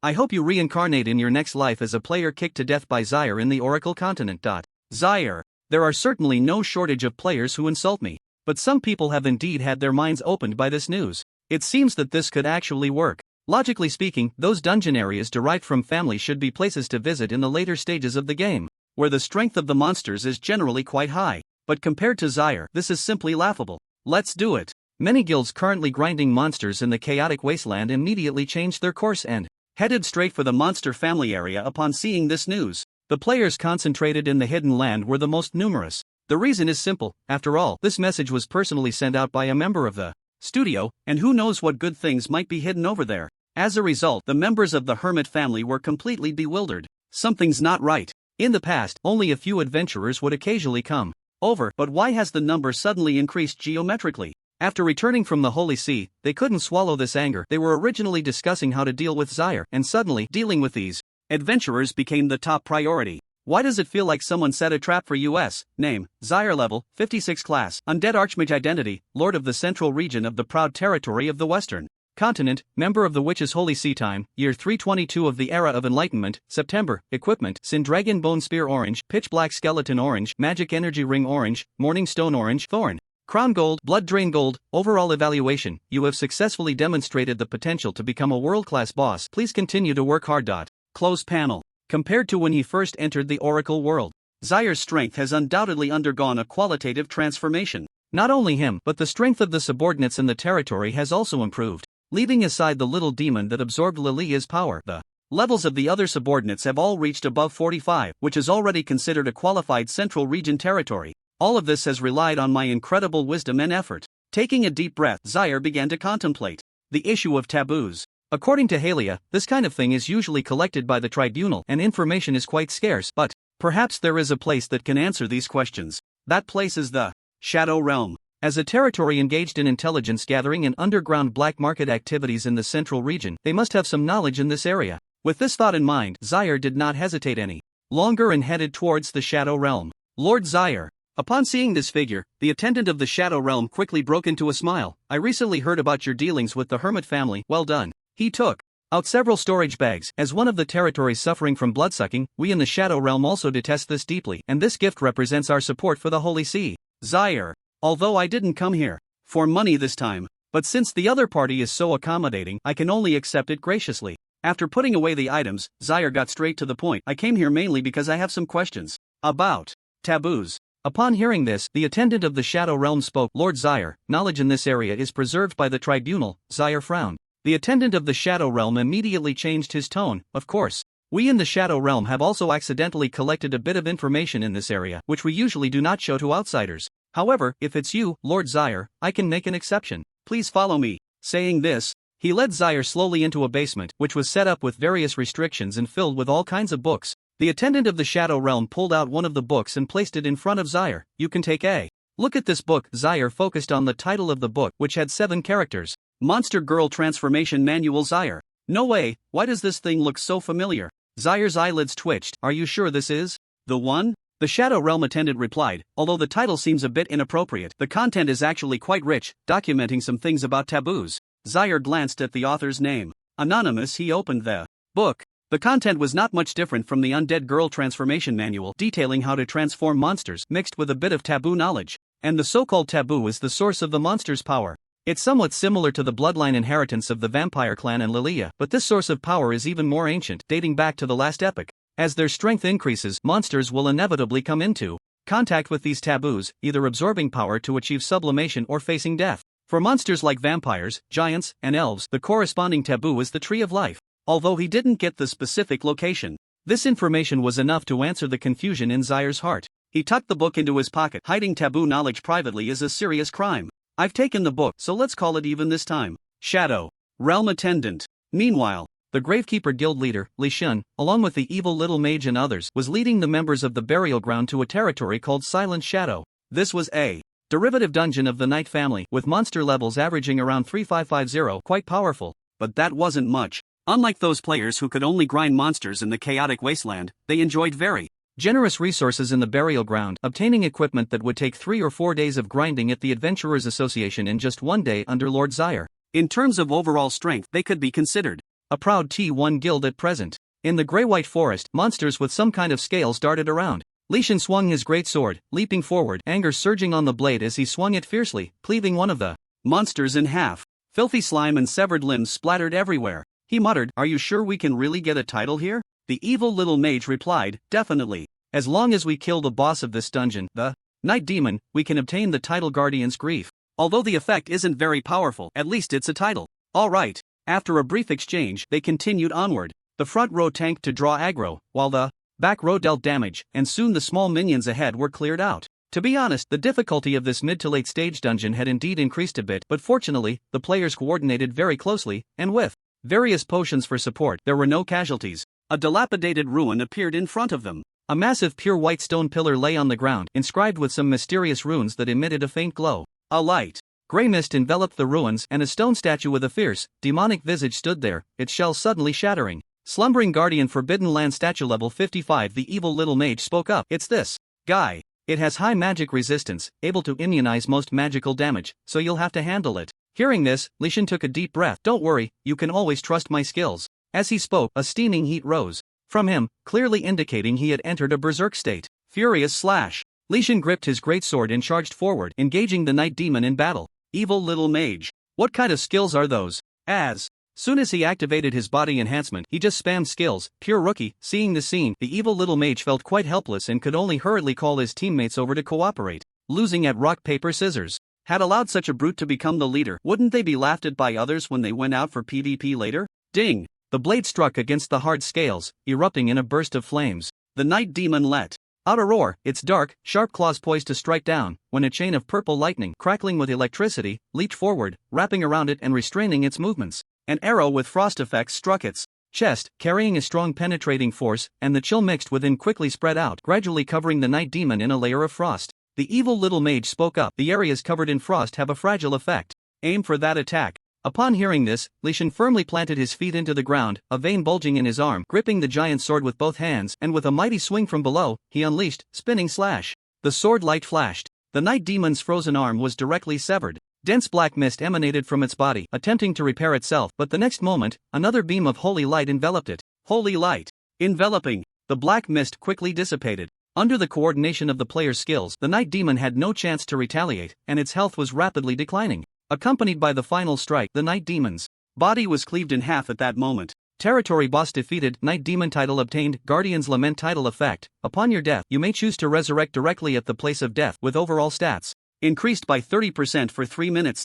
I hope you reincarnate in your next life as a player kicked to death by Zaire in the Oracle continent. Zaire. There are certainly no shortage of players who insult me, but some people have indeed had their minds opened by this news. It seems that this could actually work. Logically speaking, those dungeon areas derived from family should be places to visit in the later stages of the game, where the strength of the monsters is generally quite high. But compared to Zaire, this is simply laughable. Let's do it. Many guilds currently grinding monsters in the chaotic wasteland immediately changed their course and headed straight for the monster family area upon seeing this news. The players concentrated in the hidden land were the most numerous. The reason is simple. After all, this message was personally sent out by a member of the studio, and who knows what good things might be hidden over there. As a result, the members of the hermit family were completely bewildered. Something's not right. In the past, only a few adventurers would occasionally come over, but why has the number suddenly increased geometrically? After returning from the Holy See, they couldn't swallow this anger. They were originally discussing how to deal with Zaire, and suddenly, dealing with these adventurers became the top priority. Why does it feel like someone set a trap for us? Name, Zaire level, 56 class, Undead Archmage identity, Lord of the Central Region of the Proud Territory of the Western Continent, member of the Witch's Holy See time, year 322 of the Era of Enlightenment, September, equipment, Sindragon Bone Spear orange, Pitch Black Skeleton orange, Magic Energy Ring orange, Morning Stone orange, Thorn Crown gold, Blood Drain gold. Overall evaluation, you have successfully demonstrated the potential to become a world-class boss. Please continue to work hard. Close panel. Compared to when he first entered the Oracle world, Zaire's strength has undoubtedly undergone a qualitative transformation. Not only him, but the strength of the subordinates in the territory has also improved. Leaving aside the little demon that absorbed Lilia's power, the levels of the other subordinates have all reached above 45, which is already considered a qualified central region territory. All of this has relied on my incredible wisdom and effort. Taking a deep breath, Zaire began to contemplate the issue of taboos. According to Halia, this kind of thing is usually collected by the tribunal and information is quite scarce, but perhaps there is a place that can answer these questions. That place is the Shadow Realm. As a territory engaged in intelligence gathering and underground black market activities in the central region, they must have some knowledge in this area. With this thought in mind, Zaire did not hesitate any longer and headed towards the Shadow Realm. Lord Zaire. Upon seeing this figure, the attendant of the Shadow Realm quickly broke into a smile. I recently heard about your dealings with the Hermit family. Well done. He took out several storage bags. As one of the territories suffering from bloodsucking, we in the Shadow Realm also detest this deeply, and this gift represents our support for the Holy See. Zaire. Although I didn't come here for money this time, but since the other party is so accommodating, I can only accept it graciously. After putting away the items, Zaire got straight to the point. I came here mainly because I have some questions about taboos. Upon hearing this, the attendant of the Shadow Realm spoke. Lord Zaire, knowledge in this area is preserved by the tribunal. Zaire frowned. The attendant of the Shadow Realm immediately changed his tone. Of course, we in the Shadow Realm have also accidentally collected a bit of information in this area, which we usually do not show to outsiders. However, if it's you, Lord Zaire, I can make an exception. Please follow me. Saying this, he led Zaire slowly into a basement, which was set up with various restrictions and filled with all kinds of books. The attendant of the Shadow Realm pulled out one of the books and placed it in front of Zaire. You can take a look at this book. Zaire focused on the title of the book, which had 7 characters. Monster Girl Transformation Manual. Zaire. No way, why does this thing look so familiar? Zaire's eyelids twitched. Are you sure this is the one? The Shadow Realm attendant replied, although the title seems a bit inappropriate, the content is actually quite rich, documenting some things about taboos. Zaire glanced at the author's name. Anonymous. He opened the book. The content was not much different from the Undead Girl Transformation Manual, detailing how to transform monsters, mixed with a bit of taboo knowledge. And the so-called taboo is the source of the monster's power. It's somewhat similar to the bloodline inheritance of the vampire clan and Lilia, but this source of power is even more ancient, dating back to the last epoch. As their strength increases, monsters will inevitably come into contact with these taboos, either absorbing power to achieve sublimation or facing death. For monsters like vampires, giants, and elves, the corresponding taboo is the Tree of Life. Although he didn't get the specific location, this information was enough to answer the confusion in Zaire's heart. He tucked the book into his pocket. Hiding taboo knowledge privately is a serious crime. I've taken the book, so let's call it even this time. Shadow Realm attendant. Meanwhile, the Gravekeeper Guild leader, Leysan, along with the evil little mage and others, was leading the members of the burial ground to a territory called Silent Shadow. This was a derivative dungeon of the Night family, with monster levels averaging around 3550, quite powerful. But that wasn't much. Unlike those players who could only grind monsters in the chaotic wasteland, they enjoyed very generous resources in the burial ground, obtaining equipment that would take 3 or 4 days of grinding at the Adventurers Association in just 1 day under Lord Zaire. In terms of overall strength, they could be considered a proud T1 guild at present. In the Grey-White Forest, monsters with some kind of scales darted around. Leysan swung his great sword, leaping forward, anger surging on the blade as he swung it fiercely, cleaving one of the monsters in half. Filthy slime and severed limbs splattered everywhere. He muttered, "Are you sure we can really get a title here?" The evil little mage replied, "Definitely. As long as we kill the boss of this dungeon, the Night Demon, we can obtain the title Guardian's Grief. Although the effect isn't very powerful, at least it's a title." All right. After a brief exchange, they continued onward. The front row tanked to draw aggro, while the back row dealt damage, and soon the small minions ahead were cleared out. To be honest, the difficulty of this mid to late stage dungeon had indeed increased a bit, but fortunately, the players coordinated very closely, and with various potions for support, there were no casualties. A dilapidated ruin appeared in front of them. A massive pure white stone pillar lay on the ground, inscribed with some mysterious runes that emitted a faint glow. A light gray mist enveloped the ruins, and a stone statue with a fierce, demonic visage stood there, its shell suddenly shattering. Slumbering Guardian Forbidden Land statue level 55. The evil little mage spoke up. "It's this guy. It has high magic resistance, able to immunize most magical damage, so you'll have to handle it." Hearing this, Leysan took a deep breath. "Don't worry, you can always trust my skills." As he spoke, a steaming heat rose from him, clearly indicating he had entered a berserk state. Furious slash. Leysan gripped his greatsword and charged forward, engaging the Night Demon in battle. Evil little mage. What kind of skills are those? As soon as he activated his body enhancement, he just spammed skills. Pure rookie. Seeing the scene, the evil little mage felt quite helpless and could only hurriedly call his teammates over to cooperate. Losing at rock paper scissors. Had allowed such a brute to become the leader, wouldn't they be laughed at by others when they went out for PvP later? Ding! The blade struck against the hard scales, erupting in a burst of flames. The Night Demon let out a roar, its dark, sharp claws poised to strike down, when a chain of purple lightning, crackling with electricity, leaped forward, wrapping around it and restraining its movements. An arrow with frost effects struck its chest, carrying a strong penetrating force, and the chill mixed within quickly spread out, gradually covering the night demon in a layer of frost. The evil little mage spoke up. The areas covered in frost have a fragile effect. Aim for that attack. Upon hearing this, Leysan firmly planted his feet into the ground, a vein bulging in his arm, gripping the giant sword with both hands, and with a mighty swing from below, he unleashed spinning slash. The sword light flashed. The night demon's frozen arm was directly severed. Dense black mist emanated from its body, attempting to repair itself, but the next moment, another beam of holy light enveloped it. Holy light. Enveloping. The black mist quickly dissipated. Under the coordination of the player's skills, the night demon had no chance to retaliate, and its health was rapidly declining. Accompanied by the final strike, the night demon's body was cleaved in half at that moment. Territory boss defeated. Night demon title obtained. Guardian's Lament title effect. Upon your death, you may choose to resurrect directly at the place of death, with overall stats increased by 30% for 3 minutes.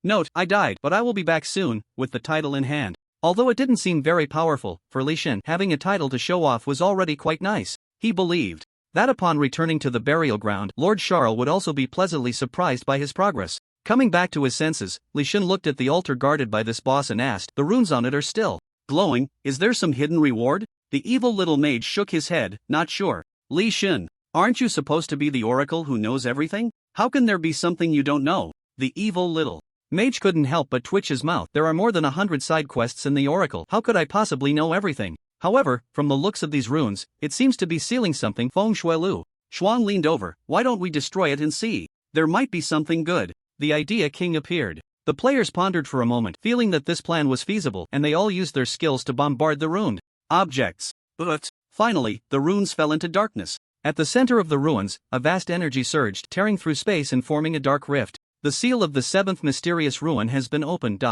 Note, I died, but I will be back soon, with the title in hand. Although it didn't seem very powerful, for Leysan, having a title to show off was already quite nice. He believed that upon returning to the burial ground, Lord Charles would also be pleasantly surprised by his progress. Coming back to his senses, Leysan looked at the altar guarded by this boss and asked, the runes on it are still glowing, is there some hidden reward? The evil little mage shook his head, not sure. Leysan, aren't you supposed to be the oracle who knows everything? How can there be something you don't know? The evil little mage couldn't help but twitch his mouth. There are more than 100 side quests in the oracle. How could I possibly know everything? However, from the looks of these runes, it seems to be sealing something. Feng Shuilu. Xuan leaned over. Why don't we destroy it and see? There might be something good. The idea king appeared. The players pondered for a moment, feeling that this plan was feasible, and they all used their skills to bombard the ruined objects. But finally, the runes fell into darkness. At the center of the ruins, a vast energy surged, tearing through space and forming a dark rift. The seal of the 7th mysterious ruin has been opened.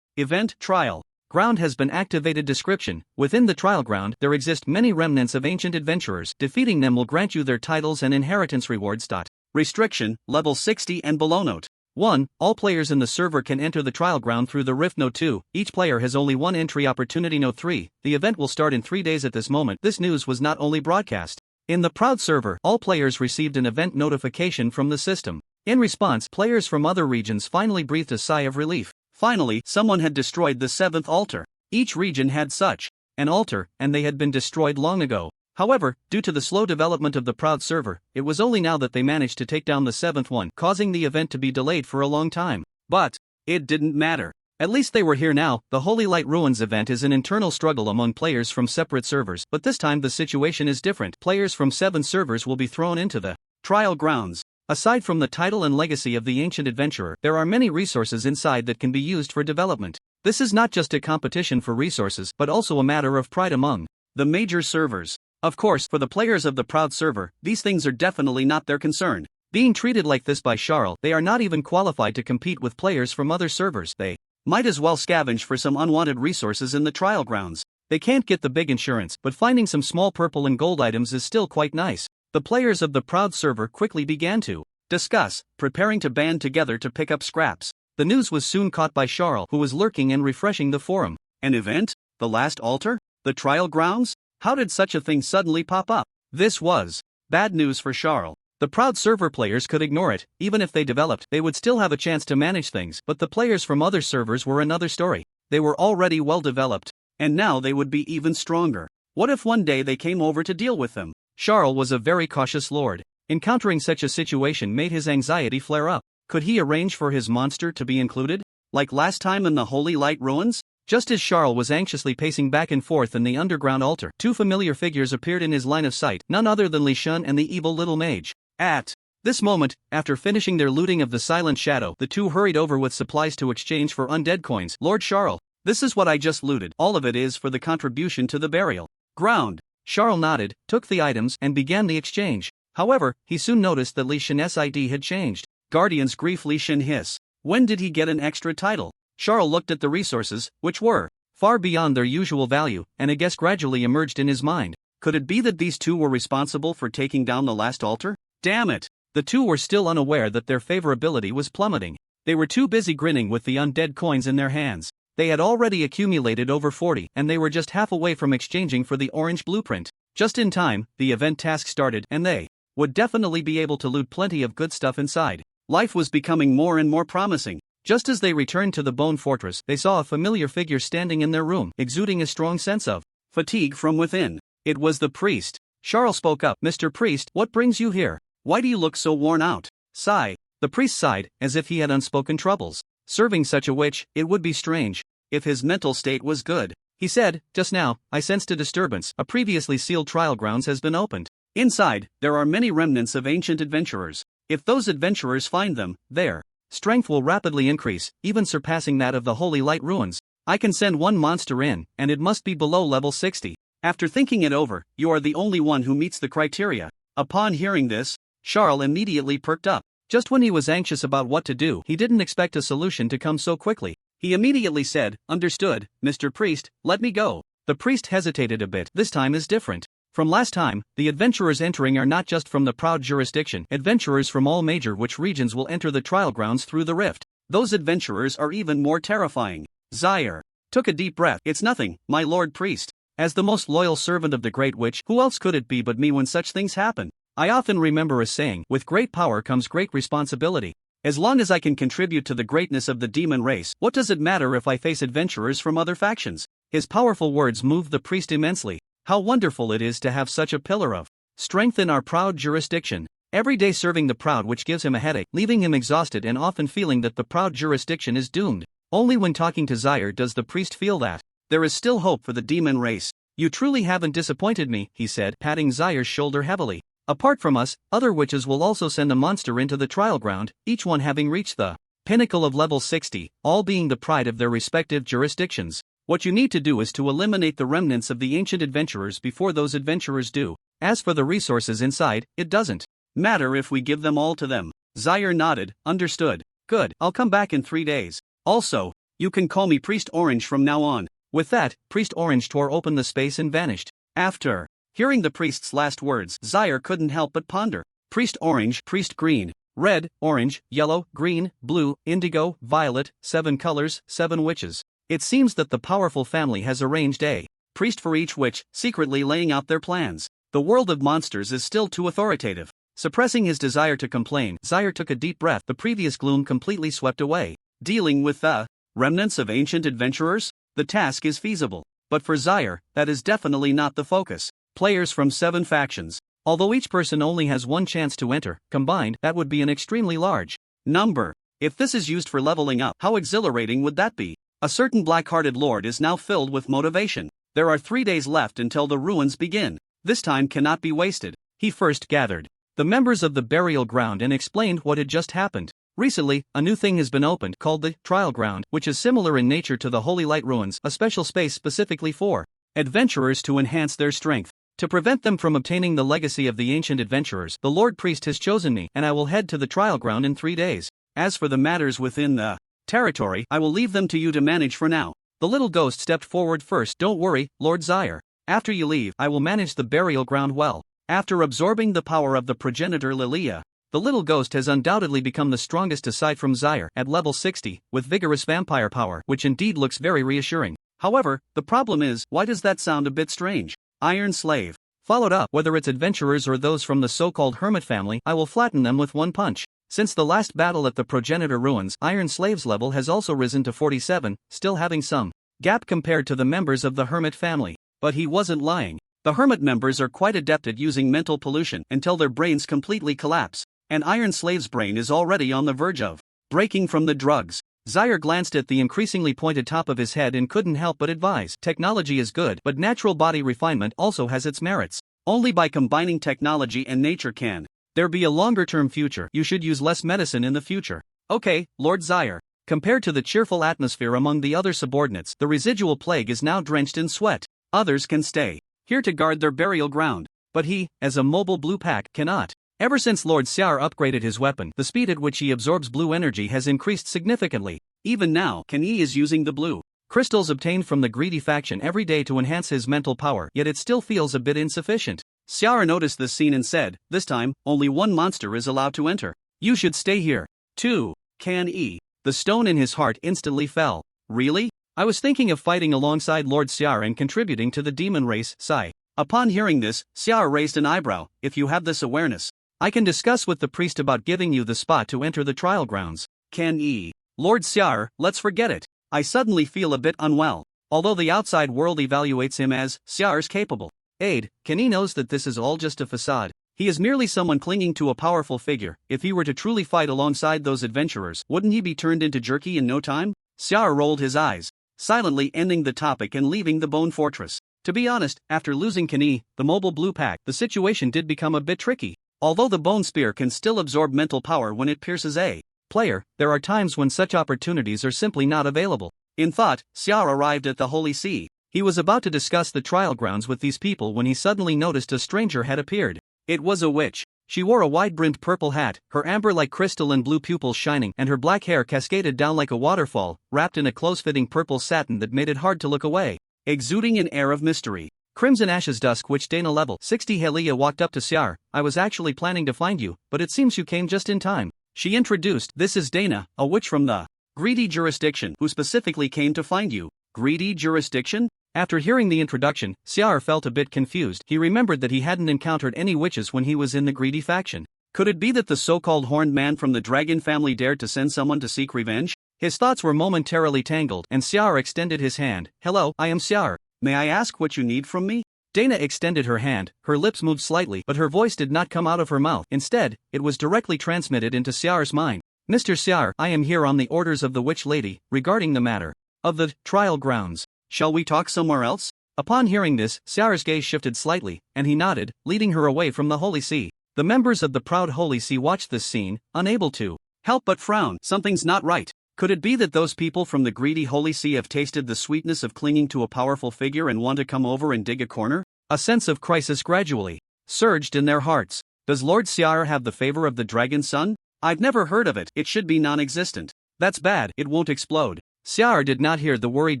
Event Trial Ground has been activated. Description: within the trial ground, there exist many remnants of ancient adventurers. Defeating them will grant you their titles and inheritance rewards. Restriction: level 60 and below. Note 1. All players in the server can enter the trial ground through the rift. Note 2. Each player has only one entry opportunity. Note 3. The event will start in 3 days. At this moment, this news was not only broadcast in the Proud server, all players received an event notification from the system. In response, players from other regions finally breathed a sigh of relief. Finally, someone had destroyed the 7th altar. Each region had such an altar, and they had been destroyed long ago. However, due to the slow development of the Proud server, it was only now that they managed to take down the 7th one, causing the event to be delayed for a long time. But it didn't matter. At least they were here now. The Holy Light Ruins event is an internal struggle among players from separate servers, but this time the situation is different. Players from 7 servers will be thrown into the trial grounds. Aside from the title and legacy of the ancient adventurer, there are many resources inside that can be used for development. This is not just a competition for resources, but also a matter of pride among the major servers. Of course, for the players of the Proud server, these things are definitely not their concern. Being treated like this by Charles, they are not even qualified to compete with players from other servers. They might as well scavenge for some unwanted resources in the trial grounds. They can't get the big insurance, but finding some small purple and gold items is still quite nice. The players of the Proud server quickly began to discuss, preparing to band together to pick up scraps. The news was soon caught by Charles, who was lurking and refreshing the forum. An event? The last altar? The trial grounds? How did such a thing suddenly pop up? This was bad news for Charles. The Proud server players could ignore it. Even if they developed, they would still have a chance to manage things, but the players from other servers were another story. They were already well developed, and now they would be even stronger. What if one day they came over to deal with them? Charles was a very cautious lord. Encountering such a situation made his anxiety flare up. Could he arrange for his monster to be included? Like last time in the Holy Light Ruins? Just as Charles was anxiously pacing back and forth in the underground altar, 2 familiar figures appeared in his line of sight, none other than Leysan and the evil little mage. At this moment, after finishing their looting of the Silent Shadow, the 2 hurried over with supplies to exchange for undead coins. Lord Charles, this is what I just looted. All of it is for the contribution to the burial ground. Charles nodded, took the items, and began the exchange. However, he soon noticed that Leysan's ID had changed. Guardian's grief. Leysan hiss. When did he get an extra title? Charles looked at the resources, which were far beyond their usual value, and a guess gradually emerged in his mind. Could it be that these 2 were responsible for taking down the last altar? Damn it! The 2 were still unaware that their favorability was plummeting. They were too busy grinning with the undead coins in their hands. They had already accumulated over 40, and they were just half away from exchanging for the orange blueprint. Just in time, the event task started, and they would definitely be able to loot plenty of good stuff inside. Life was becoming more and more promising. Just as they returned to the Bone Fortress, they saw a familiar figure standing in their room, exuding a strong sense of fatigue from within. It was the priest. Charles spoke up. Mr. Priest, what brings you here? Why do you look so worn out? Sigh. The priest sighed, as if he had unspoken troubles. Serving such a witch, it would be strange if his mental state was good. He said, just now, I sensed a disturbance. A previously sealed trial grounds has been opened. Inside, there are many remnants of ancient adventurers. If those adventurers find them, their strength will rapidly increase, even surpassing that of the Holy Light ruins. I can send one monster in, and it must be below level 60. After thinking it over, you are the only one who meets the criteria. Upon hearing this, Charles immediately perked up. Just when he was anxious about what to do, he didn't expect a solution to come so quickly. He immediately said, understood, Mr. Priest, let me go. The priest hesitated a bit. This time is different. From last time, the adventurers entering are not just from the proud jurisdiction. Adventurers from all major witch regions will enter the trial grounds through the rift. Those adventurers are even more terrifying. Zaire took a deep breath. It's nothing, my lord priest. As the most loyal servant of the great witch, who else could it be but me when such things happen? I often remember a saying, with great power comes great responsibility. As long as I can contribute to the greatness of the demon race, what does it matter if I face adventurers from other factions? His powerful words moved the priest immensely. How wonderful it is to have such a pillar of strength in our proud jurisdiction. Every day serving the proud which gives him a headache, leaving him exhausted and often feeling that the proud jurisdiction is doomed. Only when talking to Zaire does the priest feel that there is still hope for the demon race. You truly haven't disappointed me, he said, patting Zaire's shoulder heavily. Apart from us, other witches will also send a monster into the trial ground, each one having reached the pinnacle of level 60, all being the pride of their respective jurisdictions. What you need to do is to eliminate the remnants of the ancient adventurers before those adventurers do. As for the resources inside, it doesn't matter if we give them all to them. Zaire nodded, understood. Good, I'll come back in 3 days. Also, you can call me Priest Orange from now on. With that, Priest Orange tore open the space and vanished. After hearing the priest's last words, Zaire couldn't help but ponder. Priest Orange, Priest Green, Red, Orange, Yellow, Green, Blue, Indigo, Violet, 7 colors, 7 witches. It seems that the powerful family has arranged a priest for each witch, secretly laying out their plans. The world of monsters is still too authoritative. Suppressing his desire to complain, Zaire took a deep breath. The previous gloom completely swept away. Dealing with the remnants of ancient adventurers? The task is feasible. But for Zaire, that is definitely not the focus. Players from 7 factions. Although each person only has 1 chance to enter, combined, that would be an extremely large number. If this is used for leveling up, how exhilarating would that be? A certain black-hearted lord is now filled with motivation. There are 3 days left until the ruins begin. This time cannot be wasted. He first gathered the members of the burial ground and explained what had just happened. Recently, a new thing has been opened called the Trial Ground, which is similar in nature to the Holy Light Ruins, a special space specifically for adventurers to enhance their strength. To prevent them from obtaining the legacy of the ancient adventurers, the Lord Priest has chosen me, and I will head to the trial ground in 3 days. As for the matters within the territory, I will leave them to you to manage for now. The little ghost stepped forward first. Don't worry, Lord Zaire. After you leave, I will manage the burial ground well. After absorbing the power of the progenitor Lilia, the little ghost has undoubtedly become the strongest aside from Zaire at level 60, with vigorous vampire power, which indeed looks very reassuring. However, the problem is, why does that sound a bit strange? Iron Slave. Followed up, whether it's adventurers or those from the so-called hermit family, I will flatten them with 1 punch. Since the last battle at the progenitor ruins, Iron Slave's level has also risen to 47, still having some gap compared to the members of the hermit family. But he wasn't lying. The hermit members are quite adept at using mental pollution until their brains completely collapse. And Iron Slave's brain is already on the verge of breaking from the drugs. Zaire glanced at the increasingly pointed top of his head and couldn't help but advise. Technology is good, but natural body refinement also has its merits. Only by combining technology and nature can there be a longer-term future. You should use less medicine in the future. Okay, Lord Zaire. Compared to the cheerful atmosphere among the other subordinates, the residual plague is now drenched in sweat. Others can stay here to guard their burial ground. But he, as a mobile blue pack, cannot. Ever since Lord Xiar upgraded his weapon, the speed at which he absorbs blue energy has increased significantly. Even now, Ken Yi is using the blue crystals obtained from the greedy faction every day to enhance his mental power, yet it still feels a bit insufficient. Xiar noticed this scene and said, this time, only 1 monster is allowed to enter. You should stay here. 2. Ken Yi. The stone in his heart instantly fell. Really? I was thinking of fighting alongside Lord Xiar and contributing to the demon race, sigh. Upon hearing this, Xiar raised an eyebrow. If you have this awareness, I can discuss with the priest about giving you the spot to enter the trial grounds. Ken Yi. Lord Xiar, let's forget it. I suddenly feel a bit unwell. Although the outside world evaluates him as Xiar's capable aide, Kenny knows that this is all just a facade. He is merely someone clinging to a powerful figure. If he were to truly fight alongside those adventurers, wouldn't he be turned into jerky in no time? Xiar rolled his eyes, silently ending the topic and leaving the Bone Fortress. To be honest, after losing Kenny, the mobile blue pack, the situation did become a bit tricky. Although the Bone Spear can still absorb mental power when it pierces a player, there are times when such opportunities are simply not available. In thought, Xiar arrived at the Holy See. He was about to discuss the trial grounds with these people when he suddenly noticed a stranger had appeared. It was a witch. She wore a wide-brimmed purple hat, her amber-like crystal and blue pupils shining, and her black hair cascaded down like a waterfall, wrapped in a close-fitting purple satin that made it hard to look away, exuding an air of mystery. Crimson Ashes Dusk Witch Dana level 60 Helia walked up to Xiar. I was actually planning to find you, but it seems you came just in time. She introduced, this is Dana, a witch from the Greedy Jurisdiction, who specifically came to find you. Greedy Jurisdiction? After hearing the introduction, Xiar felt a bit confused. He remembered that he hadn't encountered any witches when he was in the Greedy faction. Could it be that the so-called horned man from the dragon family dared to send someone to seek revenge? His thoughts were momentarily tangled, and Xiar extended his hand. Hello, I am Xiar. May I ask what you need from me? Dana extended her hand, her lips moved slightly, but her voice did not come out of her mouth. Instead, it was directly transmitted into Xiar's mind. Mr. Xiar, I am here on the orders of the Witch Lady, regarding the matter of the trial grounds. Shall we talk somewhere else? Upon hearing this, Xiar's gaze shifted slightly, and he nodded, leading her away from the Holy See. The members of the proud Holy See watched this scene, unable to help but frown. Something's not right. Could it be that those people from the greedy Holy See have tasted the sweetness of clinging to a powerful figure and want to come over and dig a corner? A sense of crisis gradually surged in their hearts. Does Lord Xiar have the favor of the Dragon Sun? I've never heard of it. It should be non-existent. That's bad, it won't explode. Xiar did not hear the worried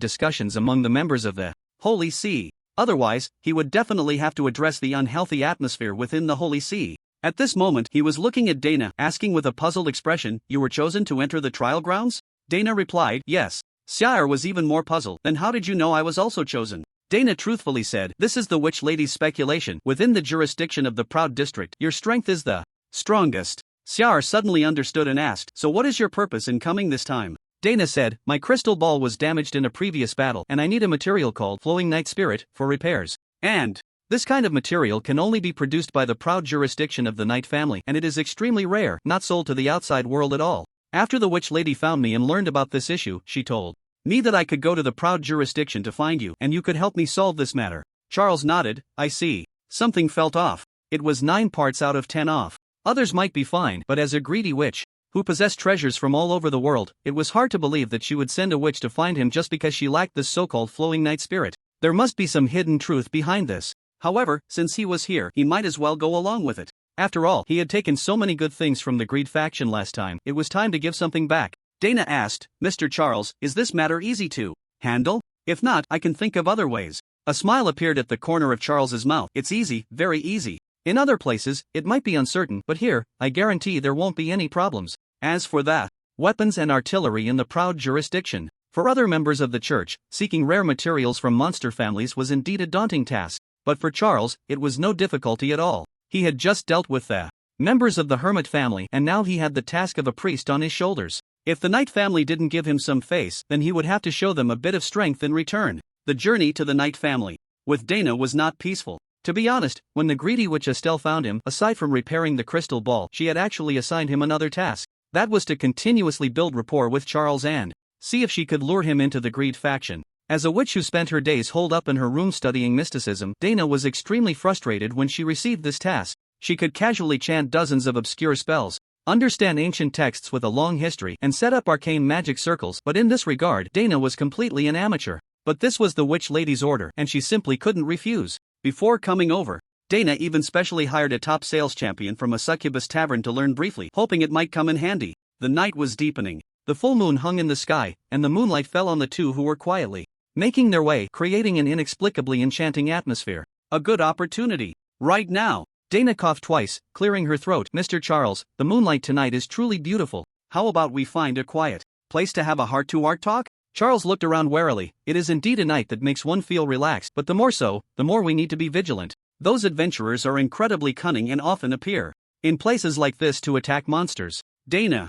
discussions among the members of the Holy See. Otherwise, he would definitely have to address the unhealthy atmosphere within the Holy See. At this moment, he was looking at Dana, asking with a puzzled expression, you were chosen to enter the trial grounds? Dana replied, yes. Xiar was even more puzzled. Then how did you know I was also chosen? Dana truthfully said, this is the Witch Lady's speculation. Within the jurisdiction of the Proud District, your strength is the strongest. Xiar suddenly understood and asked, so what is your purpose in coming this time? Dana said, my crystal ball was damaged in a previous battle and I need a material called Flowing Night Spirit for repairs. And this kind of material can only be produced by the proud jurisdiction of the Knight family and it is extremely rare, not sold to the outside world at all. After the Witch Lady found me and learned about this issue, she told me that I could go to the proud jurisdiction to find you and you could help me solve this matter. Charles nodded, I see. Something felt off. It was 9 parts out of 10 off. Others might be fine, but as a greedy witch who possessed treasures from all over the world, it was hard to believe that she would send a witch to find him just because she lacked this so-called flowing night spirit. There must be some hidden truth behind this. However, since he was here, he might as well go along with it. After all, he had taken so many good things from the Greed faction last time, it was time to give something back. Dana asked, Mr. Charles, is this matter easy to handle? If not, I can think of other ways. A smile appeared at the corner of Charles's mouth. It's easy, very easy. In other places, it might be uncertain, but here, I guarantee there won't be any problems. As for the weapons and artillery in the proud jurisdiction, for other members of the church, seeking rare materials from monster families was indeed a daunting task, but for Charles, it was no difficulty at all. He had just dealt with the members of the Hermit family and now he had the task of a priest on his shoulders. If the Knight family didn't give him some face, then he would have to show them a bit of strength in return. The journey to the Knight family with Dana was not peaceful. To be honest, when the greedy witch Estelle found him, aside from repairing the crystal ball, she had actually assigned him another task. That was to continuously build rapport with Charles and see if she could lure him into the Greed faction. As a witch who spent her days holed up in her room studying mysticism, Dana was extremely frustrated when she received this task. She could casually chant dozens of obscure spells, understand ancient texts with a long history, and set up arcane magic circles, but in this regard, Dana was completely an amateur. But this was the Witch Lady's order, and she simply couldn't refuse. Before coming over, Dana even specially hired a top sales champion from a succubus tavern to learn briefly, hoping it might come in handy. The night was deepening. The full moon hung in the sky, and the moonlight fell on the two who were quietly making their way, creating an inexplicably enchanting atmosphere. A good opportunity. Right now. Dana coughed twice, clearing her throat. Mr. Charles, the moonlight tonight is truly beautiful. How about we find a quiet place to have a heart-to-heart talk? Charles looked around warily. It is indeed a night that makes one feel relaxed, but the more so, the more we need to be vigilant. Those adventurers are incredibly cunning and often appear in places like this to attack monsters. Dana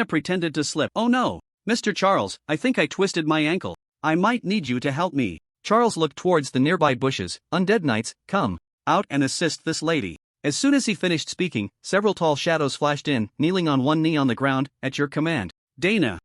pretended to slip. Oh no! Mr. Charles, I think I twisted my ankle. I might need you to help me. Charles looked towards the nearby bushes. Undead knights, come out and assist this lady. As soon as he finished speaking, several tall shadows flashed in, kneeling on one knee on the ground, at your command. Dana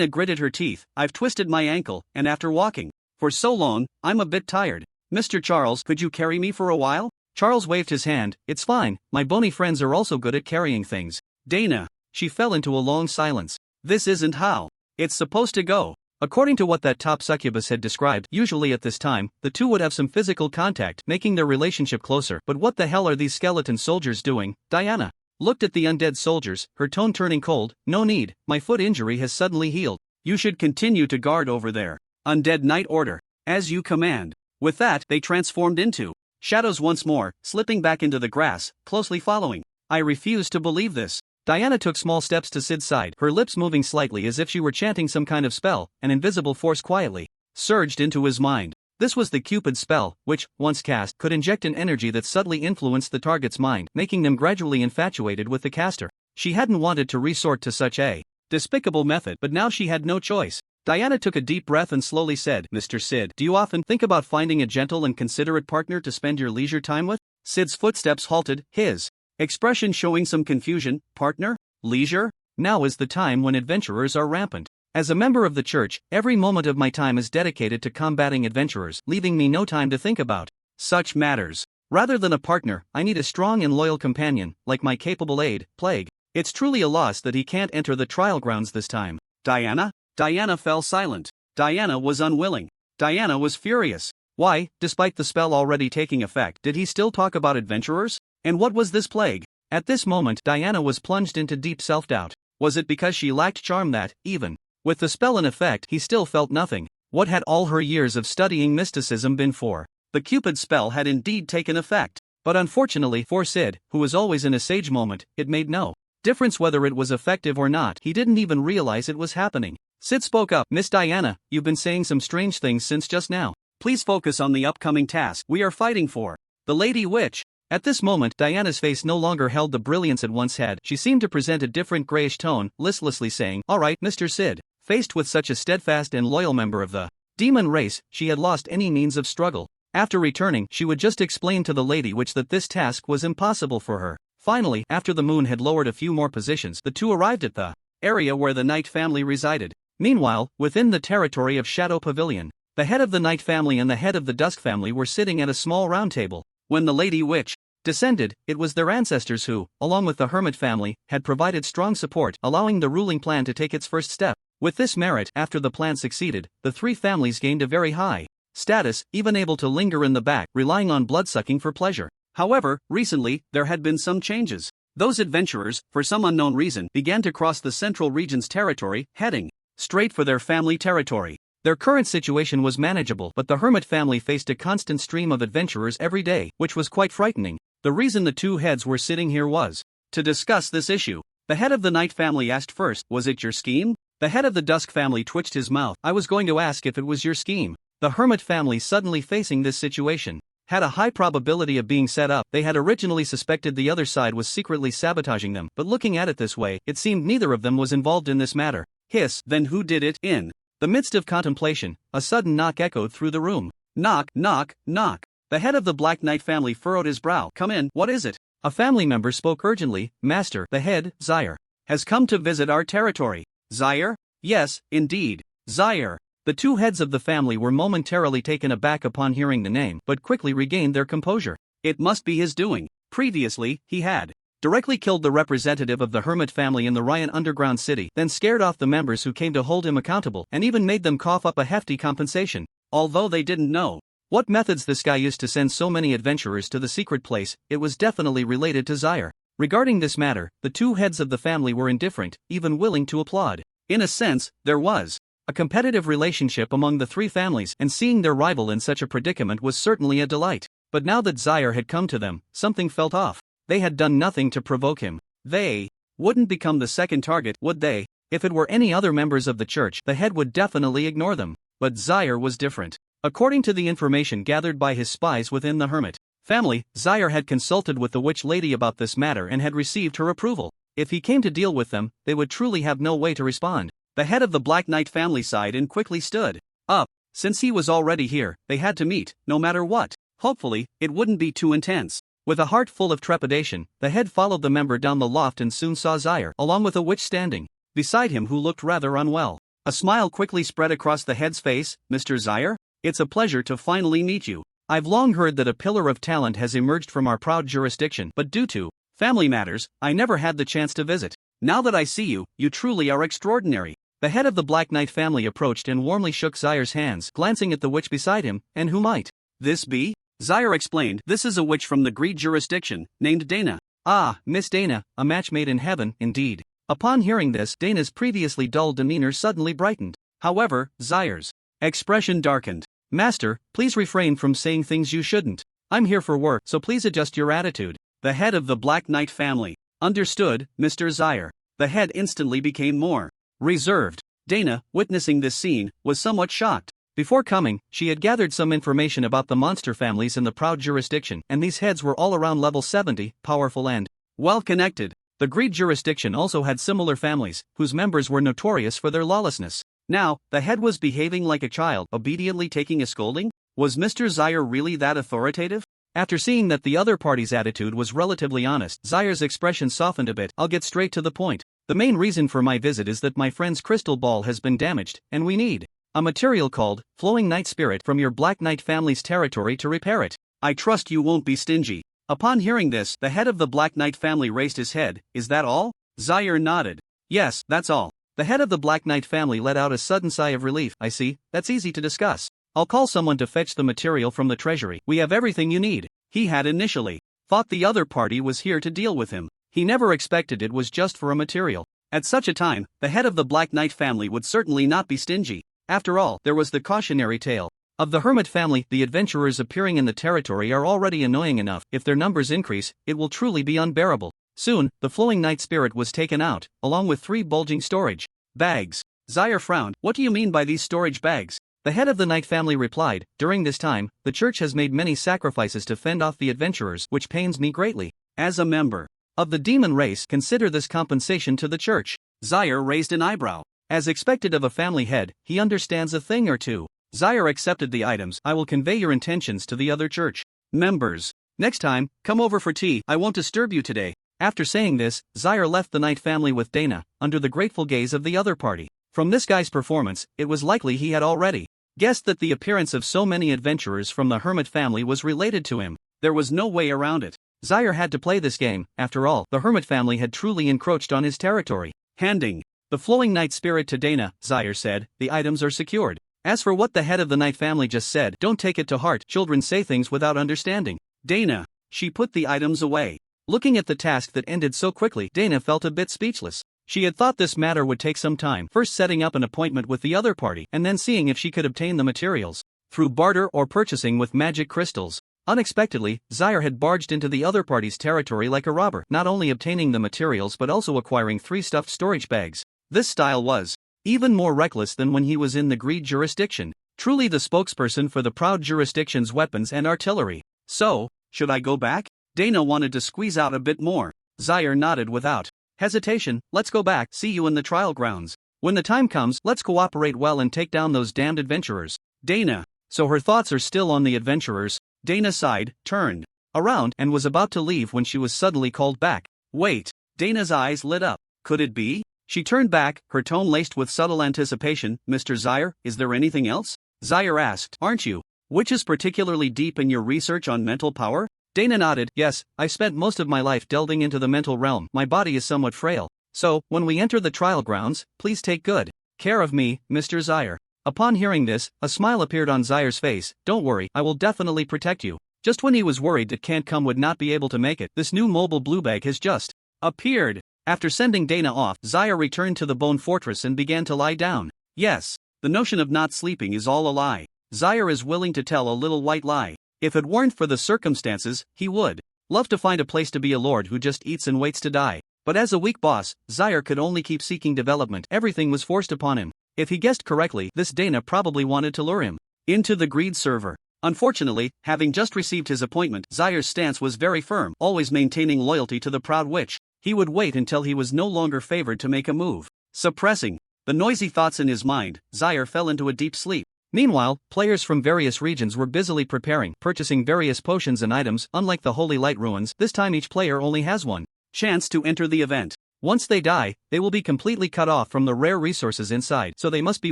gritted her teeth. I've twisted my ankle, and after walking for so long, I'm a bit tired. Mr. Charles, could you carry me for a while? Charles waved his hand. It's fine, my bony friends are also good at carrying things. Dana. She fell into a long silence. This isn't how it's supposed to go. According to what that top succubus had described, usually at this time, the two would have some physical contact, making their relationship closer. But what the hell are these skeleton soldiers doing? Diana looked at the undead soldiers, her tone turning cold. No need, my foot injury has suddenly healed. You should continue to guard over there. Undead knight order. As you command. With that, they transformed into shadows once more, slipping back into the grass, closely following. I refuse to believe this. Diana took small steps to Sid's side, her lips moving slightly as if she were chanting some kind of spell. An invisible force quietly surged into his mind. This was the Cupid spell, which, once cast, could inject an energy that subtly influenced the target's mind, making them gradually infatuated with the caster. She hadn't wanted to resort to such a despicable method, but now she had no choice. Diana took a deep breath and slowly said, Mr. Sid, do you often think about finding a gentle and considerate partner to spend your leisure time with? Sid's footsteps halted, his expression showing some confusion. Partner? Leisure? Now is the time when adventurers are rampant. As a member of the church, every moment of my time is dedicated to combating adventurers, leaving me no time to think about such matters. Rather than a partner, I need a strong and loyal companion, like my capable aide, Plague. It's truly a loss that he can't enter the trial grounds this time. Diana? Diana fell silent. Diana was unwilling. Diana was furious. Why, despite the spell already taking effect, did he still talk about adventurers? And what was this Plague? At this moment, Diana was plunged into deep self-doubt. Was it because she lacked charm that, even with the spell in effect, he still felt nothing? What had all her years of studying mysticism been for? The Cupid spell had indeed taken effect. But unfortunately for Sid, who was always in a sage moment, it made no difference whether it was effective or not. He didn't even realize it was happening. Sid spoke up. Miss Diana, you've been saying some strange things since just now. Please focus on the upcoming task we are fighting for. The Lady Witch. At this moment, Diana's face no longer held the brilliance it once had. She seemed to present a different grayish tone, listlessly saying, all right, Mr. Sid. Faced with such a steadfast and loyal member of the demon race, she had lost any means of struggle. After returning, she would just explain to the Lady Witch that this task was impossible for her. Finally, after the moon had lowered a few more positions, the two arrived at the area where the Knight family resided. Meanwhile, within the territory of Shadow Pavilion, the head of the Knight family and the head of the Dusk family were sitting at a small round table. When the Lady Witch descended, it was their ancestors who, along with the Hermit family, had provided strong support, allowing the ruling plan to take its first step. With this merit, after the plan succeeded, the three families gained a very high status, even able to linger in the back, relying on bloodsucking for pleasure. However, recently, there had been some changes. Those adventurers, for some unknown reason, began to cross the Central Region's territory, heading straight for their family territory. Their current situation was manageable, but the Hermit family faced a constant stream of adventurers every day, which was quite frightening. The reason the two heads were sitting here was to discuss this issue. The head of the Knight family asked first, was it your scheme? The head of the Dusk family twitched his mouth. I was going to ask if it was your scheme. The Hermit family, suddenly facing this situation, had a high probability of being set up. They had originally suspected the other side was secretly sabotaging them, but looking at it this way, it seemed neither of them was involved in this matter. Hiss, then who did it? In the midst of contemplation, a sudden knock echoed through the room. Knock, knock, knock. The head of the Black Knight family furrowed his brow. Come in, what is it? A family member spoke urgently. Master, the head, Zaire, has come to visit our territory. Zaire? Yes, indeed. Zaire. The two heads of the family were momentarily taken aback upon hearing the name, but quickly regained their composure. It must be his doing. Previously, he had directly killed the representative of the Hermit family in the Ryan underground city, then scared off the members who came to hold him accountable, and even made them cough up a hefty compensation. Although they didn't know what methods this guy used to send so many adventurers to the secret place, it was definitely related to Zaire. Regarding this matter, the two heads of the family were indifferent, even willing to applaud. In a sense, there was a competitive relationship among the three families, and seeing their rival in such a predicament was certainly a delight. But now that Zaire had come to them, something felt off. They had done nothing to provoke him. They wouldn't become the second target, would they? If it were any other members of the church, the head would definitely ignore them. But Zaire was different. According to the information gathered by his spies within the Hermit family, Zaire had consulted with the Witch Lady about this matter and had received her approval. If he came to deal with them, they would truly have no way to respond. The head of the Black Knight family sighed and quickly stood up. Since he was already here, they had to meet, no matter what. Hopefully, it wouldn't be too intense. With a heart full of trepidation, the head followed the member down the loft and soon saw Zyre, along with a witch standing beside him who looked rather unwell. A smile quickly spread across the head's face. Mr. Zyre? It's a pleasure to finally meet you. I've long heard that a pillar of talent has emerged from our proud jurisdiction, but due to family matters, I never had the chance to visit. Now that I see you, you truly are extraordinary. The head of the Black Knight family approached and warmly shook Zyre's hands, glancing at the witch beside him. And who might this be? Zyre explained. This is a witch from the Greed jurisdiction, named Dana. Ah, Miss Dana, a match made in heaven, indeed. Upon hearing this, Dana's previously dull demeanor suddenly brightened. However, Zyre's expression darkened. Master, please refrain from saying things you shouldn't. I'm here for work, so please adjust your attitude. The head of the Black Knight family. Understood, Mr. Zyre. The head instantly became more reserved. Dana, witnessing this scene, was somewhat shocked. Before coming, she had gathered some information about the monster families in the proud jurisdiction, and these heads were all around level 70, powerful and well-connected. The Greed jurisdiction also had similar families, whose members were notorious for their lawlessness. Now, the head was behaving like a child, obediently taking a scolding? Was Mr. Zyre really that authoritative? After seeing that the other party's attitude was relatively honest, Zyre's expression softened a bit. I'll get straight to the point. The main reason for my visit is that my friend's crystal ball has been damaged, and we need a material called Flowing Night Spirit from your Black Knight family's territory to repair it. I trust you won't be stingy. Upon hearing this, the head of the Black Knight family raised his head. Is that all? Zyre nodded. Yes, that's all. The head of the Black Knight family let out a sudden sigh of relief. I see, that's easy to discuss. I'll call someone to fetch the material from the treasury. We have everything you need. He had initially thought the other party was here to deal with him. He never expected it was just for a material. At such a time, the head of the Black Knight family would certainly not be stingy. After all, there was the cautionary tale of the Hermit family. The adventurers appearing in the territory are already annoying enough. If their numbers increase, it will truly be unbearable. Soon, the Flowing Night Spirit was taken out, along with 3 bulging storage bags. Zyre frowned. What do you mean by these storage bags? The head of the Knight family replied, during this time, the church has made many sacrifices to fend off the adventurers, which pains me greatly. As a member of the demon race, consider this compensation to the church. Zyre raised an eyebrow. As expected of a family head, he understands a thing or two. Zyre accepted the items. I will convey your intentions to the other church members. Next time, come over for tea. I won't disturb you today. After saying this, Zyre left the Knight family with Dana, under the grateful gaze of the other party. From this guy's performance, it was likely he had already guessed that the appearance of so many adventurers from the Hermit family was related to him. There was no way around it. Zyre had to play this game. After all, the Hermit family had truly encroached on his territory. Handing the Flowing Night Spirit to Dana, Zyre said, the items are secured. As for what the head of the Knight family just said, don't take it to heart. Children say things without understanding. Dana. She put the items away. Looking at the task that ended so quickly, Dana felt a bit speechless. She had thought this matter would take some time, first setting up an appointment with the other party, and then seeing if she could obtain the materials through barter or purchasing with magic crystals. Unexpectedly, Zyre had barged into the other party's territory like a robber, not only obtaining the materials but also acquiring 3 stuffed storage bags. This style was even more reckless than when he was in the Greed jurisdiction. Truly the spokesperson for the proud jurisdiction's weapons and artillery. So, should I go back? Dana wanted to squeeze out a bit more. Zyre nodded without hesitation. Let's go back. See you in the trial grounds. When the time comes, let's cooperate well and take down those damned adventurers. Dana. So her thoughts are still on the adventurers. Dana sighed, turned around, and was about to leave when she was suddenly called back. Wait. Dana's eyes lit up. Could it be? She turned back, her tone laced with subtle anticipation. Mr. Zyre, is there anything else? Zyre asked. Aren't you witches particularly deep in your research on mental power? Dana nodded. Yes, I spent most of my life delving into the mental realm. My body is somewhat frail. So, when we enter the trial grounds, please take good care of me, Mr. Zyre. Upon hearing this, a smile appeared on Zyre's face. Don't worry, I will definitely protect you. Just when he was worried that Can't Come would not be able to make it, this new mobile blue bag has just appeared. After sending Dana off, Zyre returned to the Bone Fortress and began to lie down. Yes, the notion of not sleeping is all a lie. Zyre is willing to tell a little white lie. If it weren't for the circumstances, he would love to find a place to be a lord who just eats and waits to die. But as a weak boss, Zyre could only keep seeking development. Everything was forced upon him. If he guessed correctly, this Dana probably wanted to lure him into the Greed server. Unfortunately, having just received his appointment, Zyre's stance was very firm, always maintaining loyalty to the proud witch. He would wait until he was no longer favored to make a move. Suppressing the noisy thoughts in his mind, Zaire fell into a deep sleep. Meanwhile, players from various regions were busily purchasing various potions and items. Unlike the Holy Light Ruins, this time each player only has one chance to enter the event. Once they die, they will be completely cut off from the rare resources inside, so they must be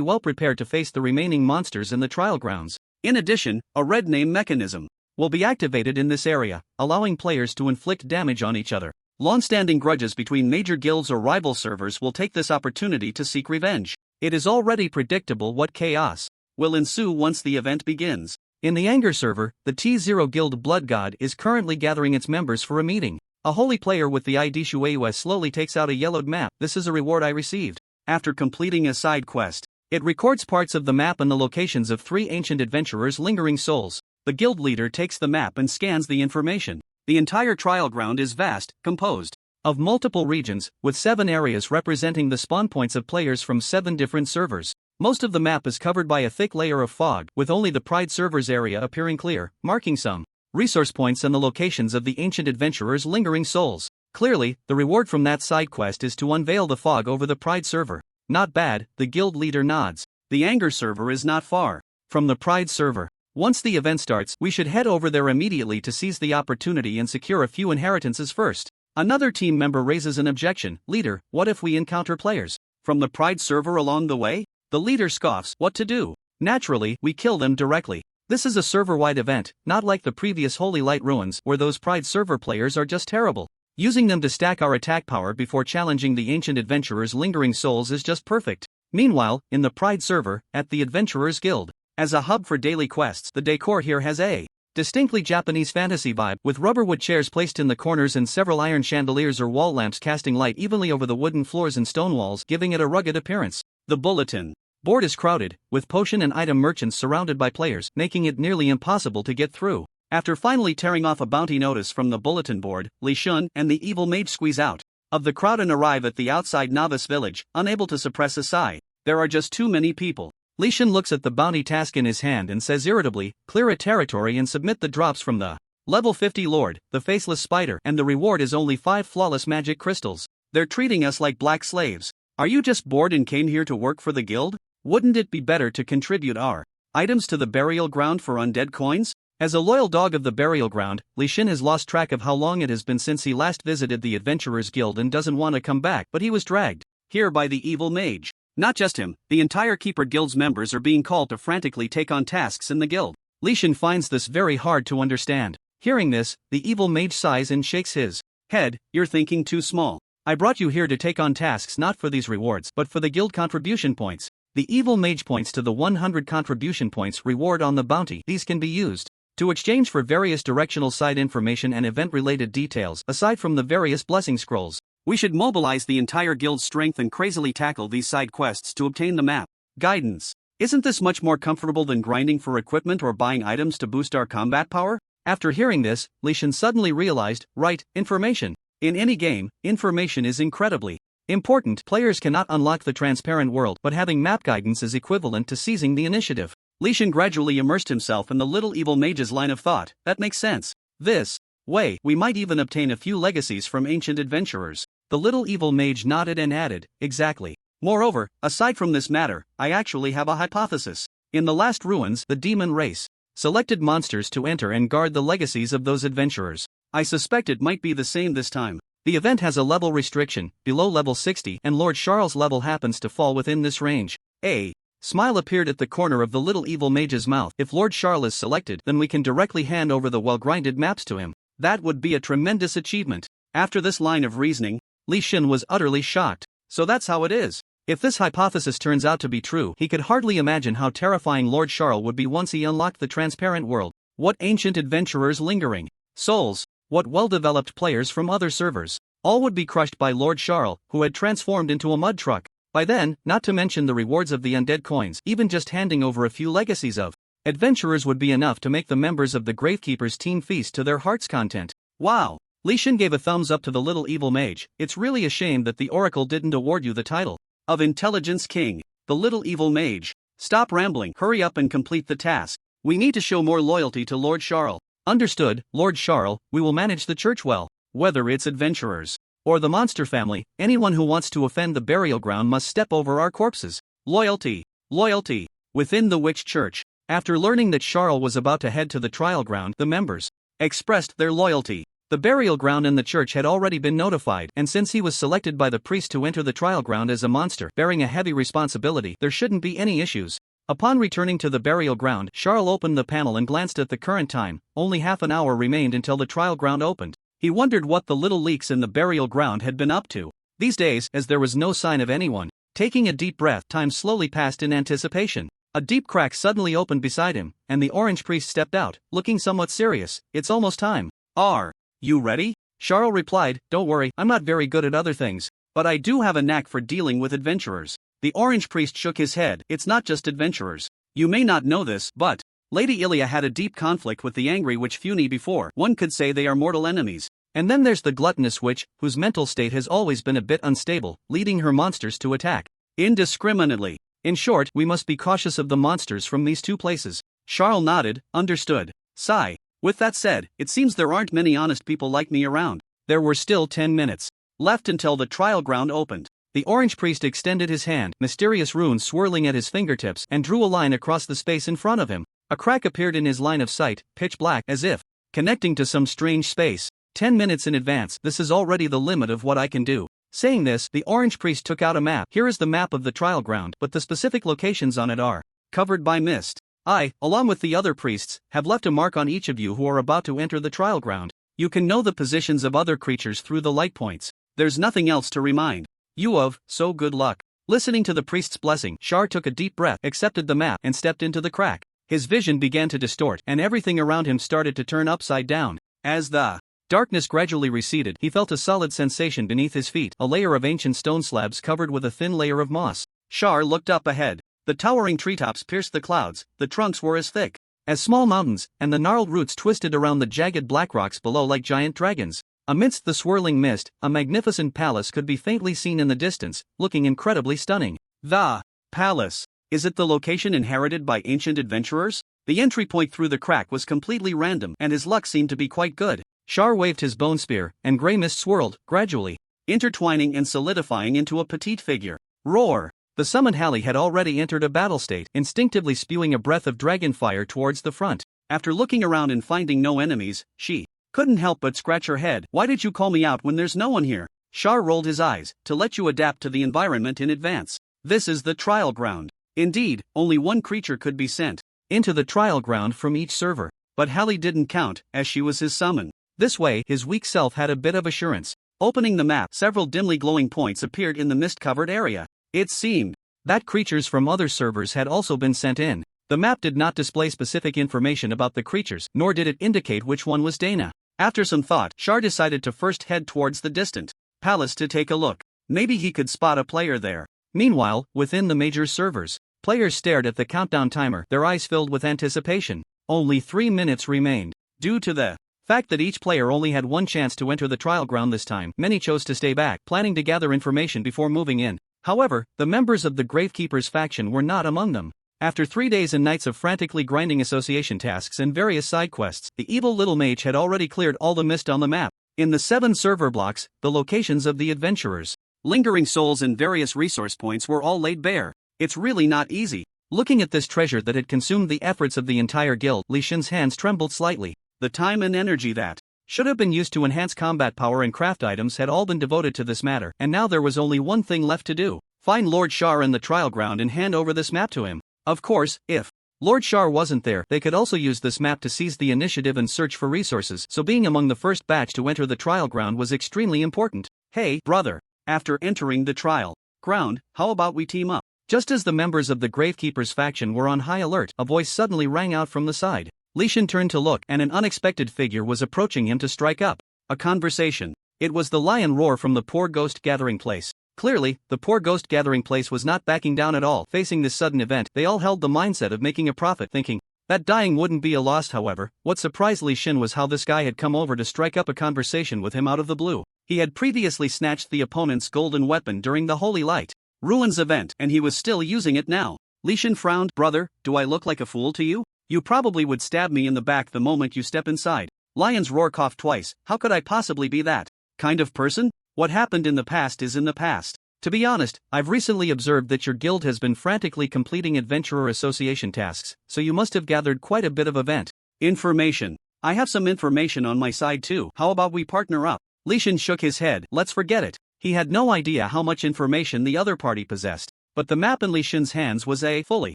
well prepared to face the remaining monsters in the trial grounds. In addition, a red name mechanism will be activated in this area, allowing players to inflict damage on each other. Long-standing grudges between major guilds or rival servers will take this opportunity to seek revenge. It is already predictable what chaos will ensue once the event begins. In the Anger server, the T0 Guild Blood God is currently gathering its members for a meeting. A holy player with the ID Shueus slowly takes out a yellowed map. This is a reward I received. After completing a side quest, it records parts of the map and the locations of 3 ancient adventurers' lingering souls. The guild leader takes the map and scans the information. The entire trial ground is vast, composed of multiple regions, with 7 areas representing the spawn points of players from 7 different servers. Most of the map is covered by a thick layer of fog, with only the Pride servers area appearing clear, marking some resource points and the locations of the ancient adventurers' lingering souls. Clearly, the reward from that side quest is to unveil the fog over the Pride server. Not bad, the guild leader nods. The Anger server is not far from the Pride server. Once the event starts, we should head over there immediately to seize the opportunity and secure a few inheritances first. Another team member raises an objection. Leader, what if we encounter players from the Pride server along the way? The leader scoffs. What to do? Naturally, we kill them directly. This is a server-wide event, not like the previous Holy Light Ruins where those Pride server players are just terrible. Using them to stack our attack power before challenging the ancient adventurers' lingering souls is just perfect. Meanwhile, in the Pride server, at the Adventurers Guild, as a hub for daily quests, the decor here has a distinctly Japanese fantasy vibe, with rubberwood chairs placed in the corners and several iron chandeliers or wall lamps casting light evenly over the wooden floors and stone walls, giving it a rugged appearance. The bulletin board is crowded, with potion and item merchants surrounded by players, making it nearly impossible to get through. After finally tearing off a bounty notice from the bulletin board, Leysan and the evil mage squeeze out of the crowd and arrive at the outside novice village, unable to suppress a sigh. There are just too many people. Leysan looks at the bounty task in his hand and says irritably, clear a territory and submit the drops from the level 50 lord, the faceless spider, and the reward is only 5 flawless magic crystals. They're treating us like black slaves. Are you just bored and came here to work for the guild? Wouldn't it be better to contribute our items to the burial ground for undead coins? As a loyal dog of the burial ground, Leysan has lost track of how long it has been since he last visited the Adventurers Guild and doesn't want to come back, but he was dragged here by the evil mage. Not just him, the entire Keeper Guild's members are being called to frantically take on tasks in the guild. Leysan finds this very hard to understand. Hearing this, the evil mage sighs and shakes his head. You're thinking too small. I brought you here to take on tasks not for these rewards but for the guild contribution points. The evil mage points to the 100 contribution points reward on the bounty. These can be used to exchange for various directional side information and event-related details, aside from the various blessing scrolls. We should mobilize the entire guild's strength and crazily tackle these side quests to obtain the map guidance. Isn't this much more comfortable than grinding for equipment or buying items to boost our combat power? After hearing this, Leysan suddenly realized, right, information. In any game, information is incredibly important. Players cannot unlock the transparent world, but having map guidance is equivalent to seizing the initiative. Leysan gradually immersed himself in the little evil mage's line of thought. That makes sense. This way, we might even obtain a few legacies from ancient adventurers. The little evil mage nodded and added, exactly. Moreover, aside from this matter, I actually have a hypothesis. In the last ruins, the demon race selected monsters to enter and guard the legacies of those adventurers. I suspect it might be the same this time. The event has a level restriction, below level 60, and Lord Charles' level happens to fall within this range. A smile appeared at the corner of the little evil mage's mouth. If Lord Charles is selected, then we can directly hand over the well-grinded maps to him. That would be a tremendous achievement. After this line of reasoning, Leysan was utterly shocked. So that's how it is. If this hypothesis turns out to be true, he could hardly imagine how terrifying Lord Charles would be once he unlocked the transparent world. What ancient adventurers lingering souls. What well-developed players from other servers. All would be crushed by Lord Charles, who had transformed into a mud truck. By then, not to mention the rewards of the undead coins, even just handing over a few legacies of adventurers would be enough to make the members of the Gravekeeper's team feast to their heart's content. Wow! Leysan gave a thumbs up to the little evil mage. It's really a shame that the Oracle didn't award you the title of Intelligence King. The little evil mage. Stop rambling, hurry up and complete the task. We need to show more loyalty to Lord Charles. Understood, Lord Charles, we will manage the church well. Whether it's adventurers or the monster family. Anyone who wants to offend the burial ground must step over our corpses. Loyalty. Loyalty. Within the witch church, after learning that Charles was about to head to the trial ground, the members expressed their loyalty. The burial ground and the church had already been notified, and since he was selected by the priest to enter the trial ground as a monster bearing a heavy responsibility, there shouldn't be any issues. Upon returning to the burial ground, Charles opened the panel and glanced at the current time. Only half an hour remained until the trial ground opened. He wondered what the little leaks in the burial ground had been up to. These days, as there was no sign of anyone, taking a deep breath, time slowly passed in anticipation. A deep crack suddenly opened beside him, and the orange priest stepped out, looking somewhat serious. It's almost time. Are you ready? Charles replied, don't worry, I'm not very good at other things, but I do have a knack for dealing with adventurers. The orange priest shook his head. It's not just adventurers. You may not know this, but Lady Ilia had a deep conflict with the angry witch Funi before. One could say they are mortal enemies. And then there's the gluttonous witch, whose mental state has always been a bit unstable, leading her monsters to attack indiscriminately. In short, we must be cautious of the monsters from these two places. Charles nodded, understood. Sigh. With that said, it seems there aren't many honest people like me around. There were still 10 minutes left until the trial ground opened. The orange priest extended his hand, mysterious runes swirling at his fingertips, and drew a line across the space in front of him. A crack appeared in his line of sight, pitch black, as if connecting to some strange space. 10 minutes in advance, this is already the limit of what I can do. Saying this, the orange priest took out a map. Here is the map of the trial ground, but the specific locations on it are covered by mist. I, along with the other priests, have left a mark on each of you who are about to enter the trial ground. You can know the positions of other creatures through the light points. There's nothing else to remind you of, so good luck. Listening to the priest's blessing, Char took a deep breath, accepted the map, and stepped into the crack. His vision began to distort, and everything around him started to turn upside down. As the darkness gradually receded, he felt a solid sensation beneath his feet, a layer of ancient stone slabs covered with a thin layer of moss. Char looked up ahead. The towering treetops pierced the clouds, the trunks were as thick as small mountains, and the gnarled roots twisted around the jagged black rocks below like giant dragons. Amidst the swirling mist, a magnificent palace could be faintly seen in the distance, looking incredibly stunning. The palace. Is it the location inherited by ancient adventurers? The entry point through the crack was completely random, and his luck seemed to be quite good. Char waved his bone spear, and grey mist swirled, gradually intertwining and solidifying into a petite figure. Roar! The summoned Hallie had already entered a battle state, instinctively spewing a breath of dragon fire towards the front. After looking around and finding no enemies, she couldn't help but scratch her head. Why did you call me out when there's no one here? Char rolled his eyes. To let you adapt to the environment in advance. This is the trial ground. Indeed, only one creature could be sent into the trial ground from each server. But Hallie didn't count, as she was his summon. This way, his weak self had a bit of assurance. Opening the map, several dimly glowing points appeared in the mist-covered area. It seemed that creatures from other servers had also been sent in. The map did not display specific information about the creatures, nor did it indicate which one was Dana. After some thought, Char decided to first head towards the distant palace to take a look. Maybe he could spot a player there. Meanwhile, within the major servers, players stared at the countdown timer, their eyes filled with anticipation. Only 3 minutes remained. Due to the fact that each player only had one chance to enter the trial ground this time, many chose to stay back, planning to gather information before moving in. However, the members of the Gravekeeper's faction were not among them. After 3 days and nights of frantically grinding association tasks and various side quests, the evil little mage had already cleared all the mist on the map. In the 7 server blocks, the locations of the adventurers, lingering souls and various resource points were all laid bare. It's really not easy. Looking at this treasure that had consumed the efforts of the entire guild, Leysan's hands trembled slightly. The time and energy that should have been used to enhance combat power and craft items had all been devoted to this matter, and now there was only one thing left to do. Find Lord Char in the trial ground and hand over this map to him. Of course, if Lord Char wasn't there, they could also use this map to seize the initiative and search for resources, so being among the first batch to enter the trial ground was extremely important. Hey, brother. After entering the trial ground, how about we team up? Just as the members of the Gravekeeper's faction were on high alert, a voice suddenly rang out from the side. Leysan turned to look, and an unexpected figure was approaching him to strike up a conversation. It was the lion roar from the Poor Ghost Gathering Place. Clearly, the Poor Ghost Gathering Place was not backing down at all. Facing this sudden event, they all held the mindset of making a profit, thinking that dying wouldn't be a loss. However, what surprised Leysan was how this guy had come over to strike up a conversation with him out of the blue. He had previously snatched the opponent's golden weapon during the Holy Light Ruins event, and he was still using it now. Leysan frowned. Brother, do I look like a fool to you? You probably would stab me in the back the moment you step inside. Lion's roar coughed twice. How could I possibly be that kind of person? What happened in the past is in the past. To be honest, I've recently observed that your guild has been frantically completing adventurer association tasks, so you must have gathered quite a bit of event information. I have some information on my side too. How about we partner up? Leysan shook his head. Let's forget it. He had no idea how much information the other party possessed, but the map in Leysan's hands was a fully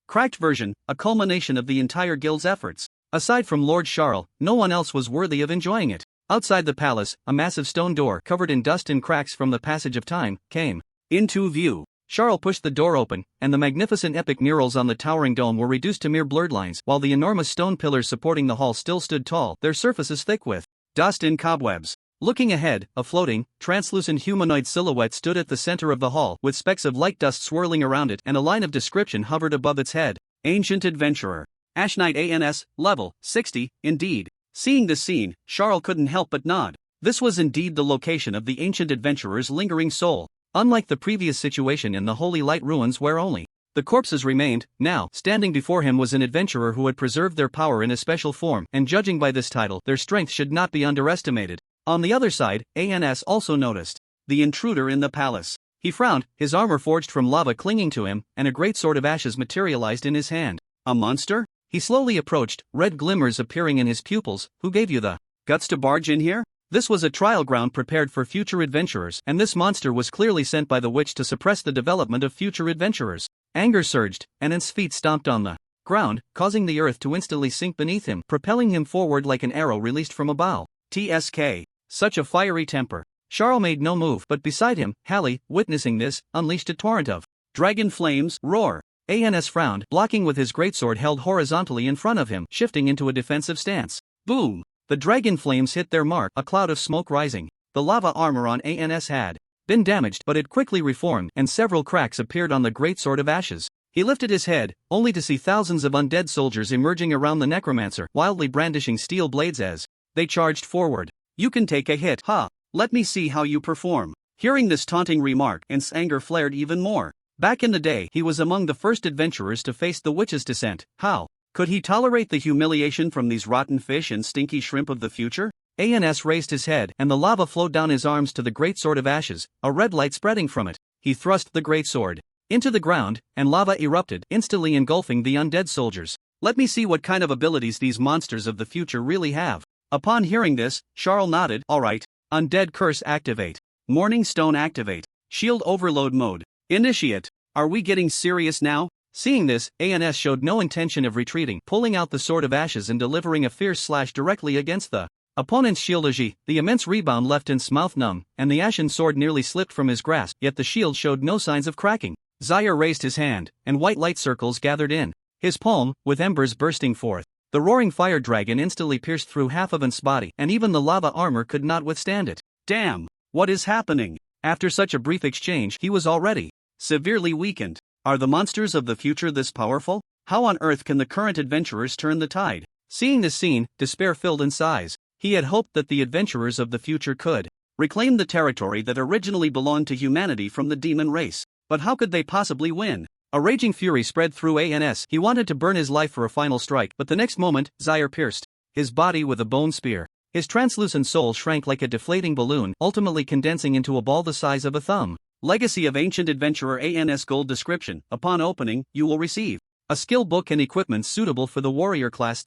cracked version, a culmination of the entire guild's efforts. Aside from Lord Charles, no one else was worthy of enjoying it. Outside the palace, a massive stone door covered in dust and cracks from the passage of time came into view. Charles pushed the door open, and the magnificent epic murals on the towering dome were reduced to mere blurred lines, while the enormous stone pillars supporting the hall still stood tall, their surfaces thick with dust and cobwebs. Looking ahead, a floating, translucent humanoid silhouette stood at the center of the hall, with specks of light dust swirling around it, and a line of description hovered above its head. Ancient Adventurer. Ash Knight ANS, level 60, indeed. Seeing this scene, Charles couldn't help but nod. This was indeed the location of the Ancient Adventurer's lingering soul. Unlike the previous situation in the Holy Light Ruins where only the corpses remained, now, standing before him was an adventurer who had preserved their power in a special form, and judging by this title, their strength should not be underestimated. On the other side, ANS also noticed the intruder in the palace. He frowned, his armor forged from lava clinging to him, and a great sword of ashes materialized in his hand. A monster? He slowly approached, red glimmers appearing in his pupils. Who gave you the guts to barge in here? This was a trial ground prepared for future adventurers, and this monster was clearly sent by the witch to suppress the development of future adventurers. Anger surged, and its feet stomped on the ground, causing the earth to instantly sink beneath him, propelling him forward like an arrow released from a bow. TSK. Such a fiery temper. Charles made no move, but beside him, Hallie, witnessing this, unleashed a torrent of dragon flames. Roar. ANS frowned, blocking with his greatsword held horizontally in front of him, shifting into a defensive stance. Boom! The dragon flames hit their mark, a cloud of smoke rising. The lava armor on ANS had been damaged, but it quickly reformed, and several cracks appeared on the greatsword of ashes. He lifted his head, only to see thousands of undead soldiers emerging around the necromancer, wildly brandishing steel blades as they charged forward. You can take a hit, huh? Let me see how you perform. Hearing this taunting remark, Ans's anger flared even more. Back in the day, he was among the first adventurers to face the witch's descent. How could he tolerate the humiliation from these rotten fish and stinky shrimp of the future? ANS raised his head, and the lava flowed down his arms to the great sword of ashes, a red light spreading from it. He thrust the great sword into the ground, and lava erupted, instantly engulfing the undead soldiers. Let me see what kind of abilities these monsters of the future really have. Upon hearing this, Charles nodded. Alright. Undead Curse activate. Morning Stone activate. Shield Overload mode. Initiate. Are we getting serious now? Seeing this, ANS showed no intention of retreating, pulling out the sword of ashes and delivering a fierce slash directly against the opponent's shield. The immense rebound left Ans's mouth numb, and the ashen sword nearly slipped from his grasp, yet the shield showed no signs of cracking. Zaire raised his hand, and white light circles gathered in his palm, with embers bursting forth. The roaring fire dragon instantly pierced through half of Ans's body, and even the lava armor could not withstand it. Damn! What is happening? After such a brief exchange, he was already severely weakened. Are the monsters of the future this powerful? How on earth can the current adventurers turn the tide? Seeing this scene, despair filled Ans's eyes. He had hoped that the adventurers of the future could reclaim the territory that originally belonged to humanity from the demon race. But how could they possibly win? A raging fury spread through ANS. He wanted to burn his life for a final strike, but the next moment, Zaire pierced his body with a bone spear. His translucent soul shrank like a deflating balloon, ultimately condensing into a ball the size of a thumb. Legacy of Ancient Adventurer ANS Gold Description. Upon opening, you will receive a skill book and equipment suitable for the warrior class.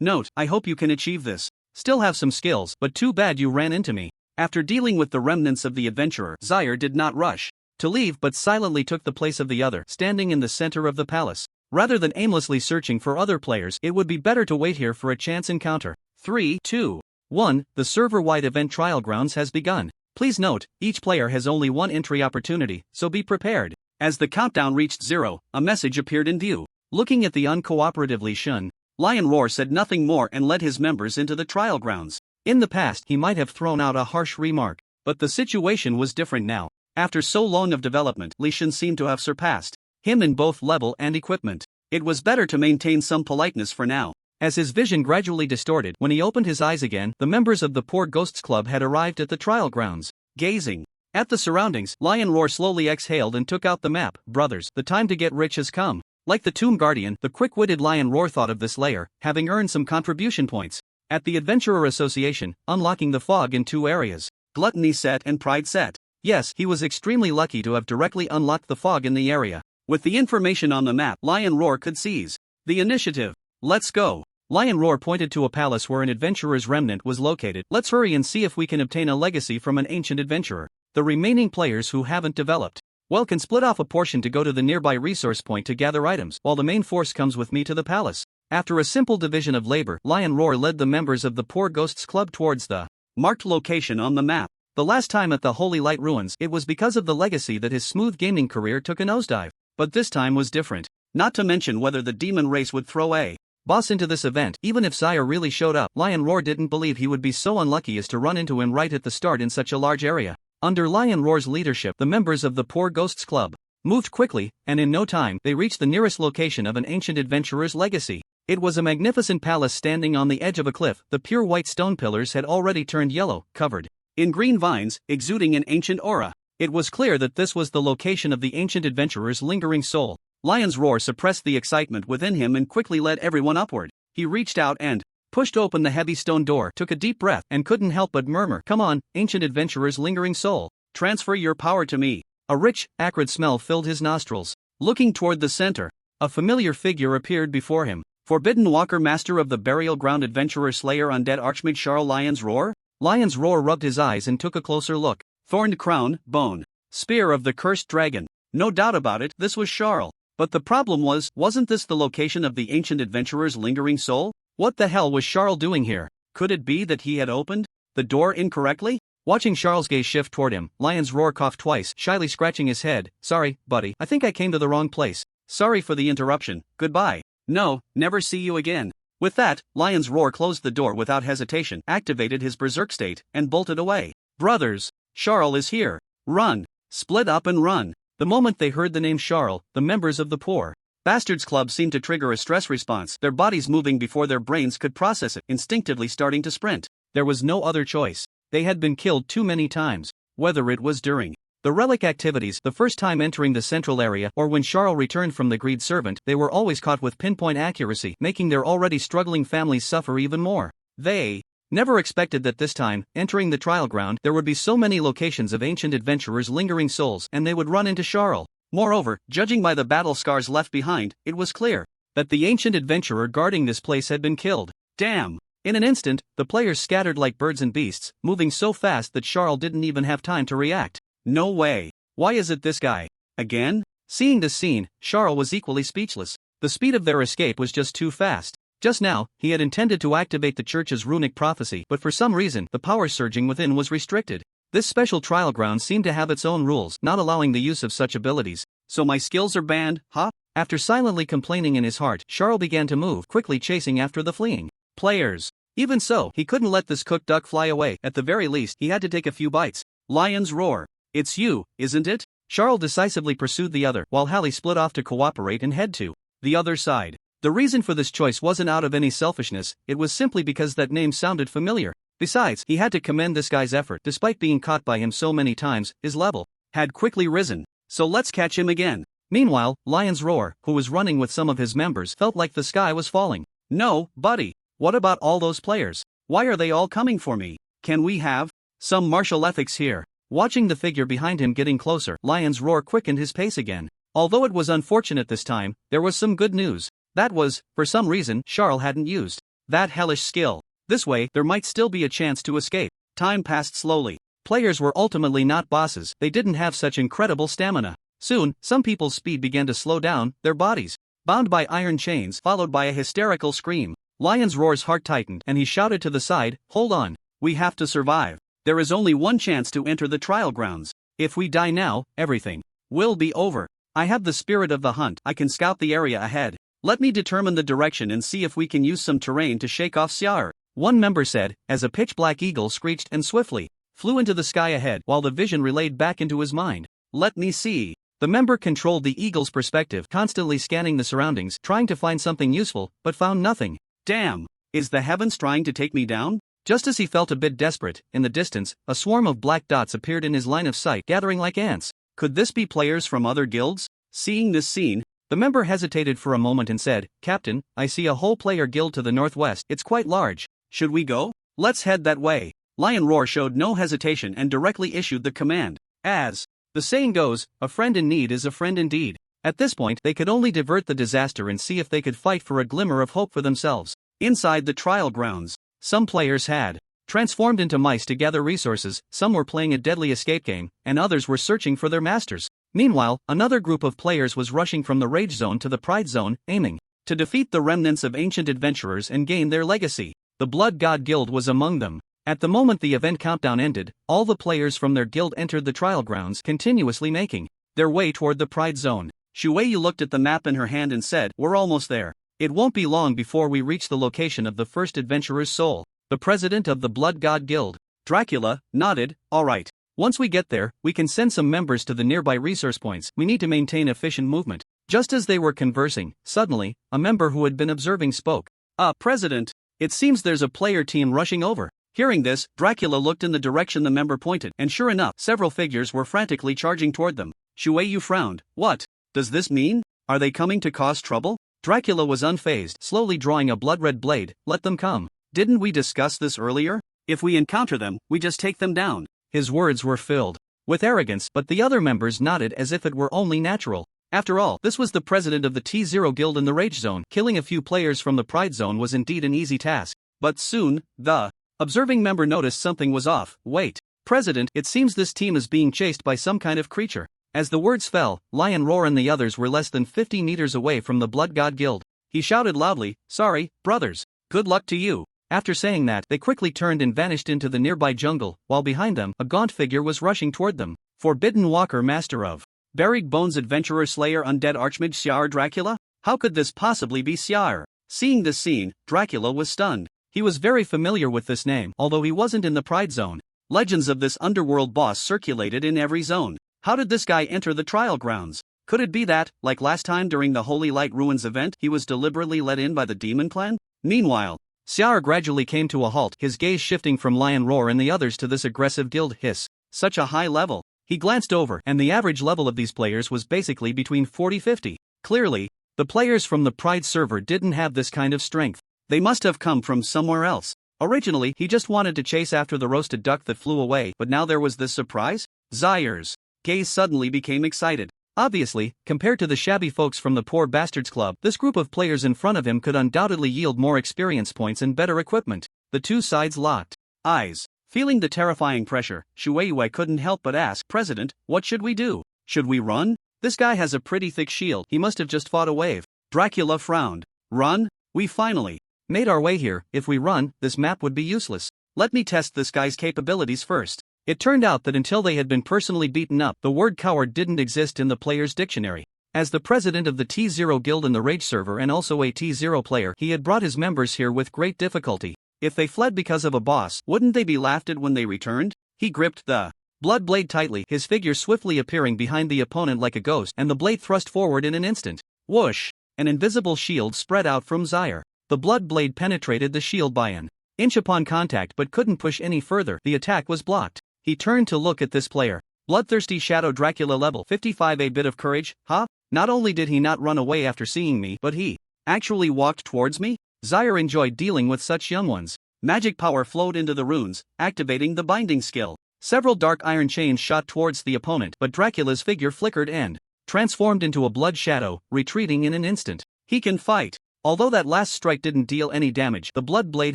Note, I hope you can achieve this. Still have some skills, but too bad you ran into me. After dealing with the remnants of the adventurer, Zaire did not rush to leave but silently took the place of the other, standing in the center of the palace. Rather than aimlessly searching for other players, it would be better to wait here for a chance encounter. 3, 2, 1. The server-wide event trial grounds has begun. Please note, each player has only one entry opportunity, so be prepared. As the countdown reached 0, a message appeared in view. Looking at the uncooperative Leysan, Lion Roar said nothing more and led his members into the trial grounds. In the past, he might have thrown out a harsh remark, but the situation was different now. After so long of development, Leysan seemed to have surpassed him in both level and equipment. It was better to maintain some politeness for now. As his vision gradually distorted, when he opened his eyes again, the members of the Poor Ghosts Club had arrived at the trial grounds. Gazing at the surroundings, Lion Roar slowly exhaled and took out the map. Brothers, the time to get rich has come. Like the Tomb Guardian, the quick-witted Lion Roar thought of this layer, having earned some contribution points at the Adventurer Association, unlocking the fog in 2 areas. gluttony set and pride set. Yes, he was extremely lucky to have directly unlocked the fog in the area. With the information on the map, Lion Roar could seize the initiative. Let's go. Lion Roar pointed to a palace where an adventurer's remnant was located. Let's hurry and see if we can obtain a legacy from an ancient adventurer. The remaining players who haven't developed well can split off a portion to go to the nearby resource point to gather items, while the main force comes with me to the palace. After a simple division of labor, Lion Roar led the members of the Poor Ghosts Club towards the marked location on the map. The last time at the Holy Light Ruins, it was because of the legacy that his smooth gaming career took a nosedive. But this time was different. Not to mention whether the demon race would throw a boss into this event. Even if Sire really showed up, Lion Roar didn't believe he would be so unlucky as to run into him right at the start in such a large area. Under Lion Roar's leadership, the members of the Poor Ghosts Club moved quickly, and in no time, they reached the nearest location of an ancient adventurer's legacy. It was a magnificent palace standing on the edge of a cliff. The pure white stone pillars had already turned yellow, covered in green vines, exuding an ancient aura. It was clear that this was the location of the ancient adventurer's lingering soul. Lion's Roar suppressed the excitement within him and quickly led everyone upward. He reached out and pushed open the heavy stone door, took a deep breath, and couldn't help but murmur, "Come on, ancient adventurer's lingering soul. Transfer your power to me." A rich, acrid smell filled his nostrils. Looking toward the center, a familiar figure appeared before him. Forbidden Walker, master of the burial ground, adventurer, slayer, undead, archmage Charles Lion's Roar? Lion's Roar rubbed his eyes and took a closer look. Thorned crown, bone, spear of the cursed dragon. No doubt about it, this was Charles. But the problem wasn't this the location of the ancient adventurer's lingering soul? What the hell was Charles doing here? Could it be that he had opened the door incorrectly? Watching Charles' gaze shift toward him, Lion's Roar coughed twice, shyly scratching his head. "Sorry, buddy, I think I came to the wrong place. Sorry for the interruption, goodbye. No, never see you again." With that, Lion's Roar closed the door without hesitation, activated his berserk state, and bolted away. "Brothers, Charles is here. Run. Split up and run." The moment they heard the name Charles, the members of the Poor Bastards Club seemed to trigger a stress response, their bodies moving before their brains could process it, instinctively starting to sprint. There was no other choice. They had been killed too many times, whether it was during the relic activities, the first time entering the central area, or when Charles returned from the Greed Servant. They were always caught with pinpoint accuracy, making their already struggling families suffer even more. They never expected that this time, entering the trial ground, there would be so many locations of ancient adventurers' lingering souls, and they would run into Charles. Moreover, judging by the battle scars left behind, it was clear that the ancient adventurer guarding this place had been killed. Damn! In an instant, the players scattered like birds and beasts, moving so fast that Charles didn't even have time to react. No way. Why is it this guy? Again? Seeing this scene, Charles was equally speechless. The speed of their escape was just too fast. Just now, he had intended to activate the church's runic prophecy, but for some reason, the power surging within was restricted. This special trial ground seemed to have its own rules, not allowing the use of such abilities. "So my skills are banned, huh?" After silently complaining in his heart, Charles began to move, quickly chasing after the fleeing players. Even so, he couldn't let this cooked duck fly away. At the very least, he had to take a few bites. Lion's Roar. "It's you, isn't it?" Charles decisively pursued the other, while Hallie split off to cooperate and head to the other side. The reason for this choice wasn't out of any selfishness, it was simply because that name sounded familiar. Besides, he had to commend this guy's effort. Despite being caught by him so many times, his level had quickly risen. So let's catch him again. Meanwhile, Lion's Roar, who was running with some of his members, felt like the sky was falling. "No, buddy. What about all those players? Why are they all coming for me? Can we have some martial ethics here?" Watching the figure behind him getting closer, Lion's Roar quickened his pace again. Although it was unfortunate this time, there was some good news. That was, for some reason, Charles hadn't used that hellish skill. This way, there might still be a chance to escape. Time passed slowly. Players were ultimately not bosses, they didn't have such incredible stamina. Soon, some people's speed began to slow down, their bodies bound by iron chains, followed by a hysterical scream. Lion's Roar's heart tightened, and he shouted to the side, "Hold on. We have to survive. There is only one chance to enter the trial grounds. If we die now, everything will be over. I have the spirit of the hunt. I can scout the area ahead. Let me determine the direction and see if we can use some terrain to shake off Siar," one member said, as a pitch-black eagle screeched and swiftly flew into the sky ahead, while the vision relayed back into his mind. "Let me see." The member controlled the eagle's perspective, constantly scanning the surroundings, trying to find something useful, but found nothing. Damn! Is the heavens trying to take me down? Just as he felt a bit desperate, in the distance, a swarm of black dots appeared in his line of sight, gathering like ants. Could this be players from other guilds? Seeing this scene, the member hesitated for a moment and said, "Captain, I see a whole player guild to the northwest. It's quite large. Should we go? Let's head that way." Lion Roar showed no hesitation and directly issued the command. As the saying goes, a friend in need is a friend indeed. At this point, they could only divert the disaster and see if they could fight for a glimmer of hope for themselves. Inside the trial grounds, some players had transformed into mice to gather resources, some were playing a deadly escape game, and others were searching for their masters. Meanwhile, another group of players was rushing from the Rage Zone to the Pride Zone, aiming to defeat the remnants of ancient adventurers and gain their legacy. The Blood God Guild was among them. At the moment the event countdown ended, all the players from their guild entered the trial grounds, continuously making their way toward the Pride Zone. Shuei looked at the map in her hand and said, "We're almost there. It won't be long before we reach the location of the first adventurer's soul." The president of the Blood God Guild, Dracula, nodded. "All right. Once we get there, we can send some members to the nearby resource points. We need to maintain efficient movement." Just as they were conversing, suddenly, a member who had been observing spoke. President, it seems there's a player team rushing over." Hearing this, Dracula looked in the direction the member pointed, and sure enough, several figures were frantically charging toward them. Shuei frowned. "What does this mean? Are they coming to cause trouble?" Dracula was unfazed, slowly drawing a blood-red blade. "Let them come. Didn't we discuss this earlier? If we encounter them, we just take them down." His words were filled with arrogance, but the other members nodded as if it were only natural. After all, this was the president of the T0 Guild in the Rage Zone. Killing a few players from the Pride Zone was indeed an easy task. But soon, the observing member noticed something was off. "Wait, President, it seems this team is being chased by some kind of creature." As the words fell, Lion Roar and the others were less than 50 meters away from the Blood God Guild. He shouted loudly, "Sorry, brothers. Good luck to you." After saying that, they quickly turned and vanished into the nearby jungle, while behind them, a gaunt figure was rushing toward them. Forbidden Walker, master of Buried Bones, adventurer, slayer, undead archmage Xiar Dracula? How could this possibly be Xiar? Seeing this scene, Dracula was stunned. He was very familiar with this name, although he wasn't in the Pride Zone. Legends of this underworld boss circulated in every zone. How did this guy enter the trial grounds? Could it be that, like last time during the Holy Light Ruins event, he was deliberately let in by the demon clan? Meanwhile, Xiar gradually came to a halt, his gaze shifting from Lion Roar and the others to this aggressive guild. Hiss. Such a high level. He glanced over, and the average level of these players was basically between 40-50. Clearly, the players from the Pride server didn't have this kind of strength. They must have come from somewhere else. Originally, he just wanted to chase after the roasted duck that flew away, but now there was this surprise? Xiar's gaze suddenly became excited. Obviously, compared to the shabby folks from the Poor Bastards Club, this group of players in front of him could undoubtedly yield more experience points and better equipment. The two sides locked eyes. Feeling the terrifying pressure, Shuei couldn't help but ask, "President, what should we do? Should we run? This guy has a pretty thick shield, he must have just fought a wave." Dracula frowned. "Run? We finally made our way here. If we run, this map would be useless. Let me test this guy's capabilities first." It turned out that until they had been personally beaten up, the word coward didn't exist in the player's dictionary. As the president of the T0 Guild in the Rage server and also a T0 player, he had brought his members here with great difficulty. If they fled because of a boss, wouldn't they be laughed at when they returned? He gripped the blood blade tightly, his figure swiftly appearing behind the opponent like a ghost, and the blade thrust forward in an instant. Whoosh! An invisible shield spread out from Xiar. The blood blade penetrated the shield by an inch upon contact but couldn't push any further. The attack was blocked. He turned to look at this player. Bloodthirsty Shadow Dracula level 55. A bit of courage, huh? Not only did he not run away after seeing me, but he actually walked towards me? Xiar enjoyed dealing with such young ones. Magic power flowed into the runes, activating the binding skill. Several dark iron chains shot towards the opponent, but Dracula's figure flickered and transformed into a blood shadow, retreating in an instant. He can fight. Although that last strike didn't deal any damage, the blood blade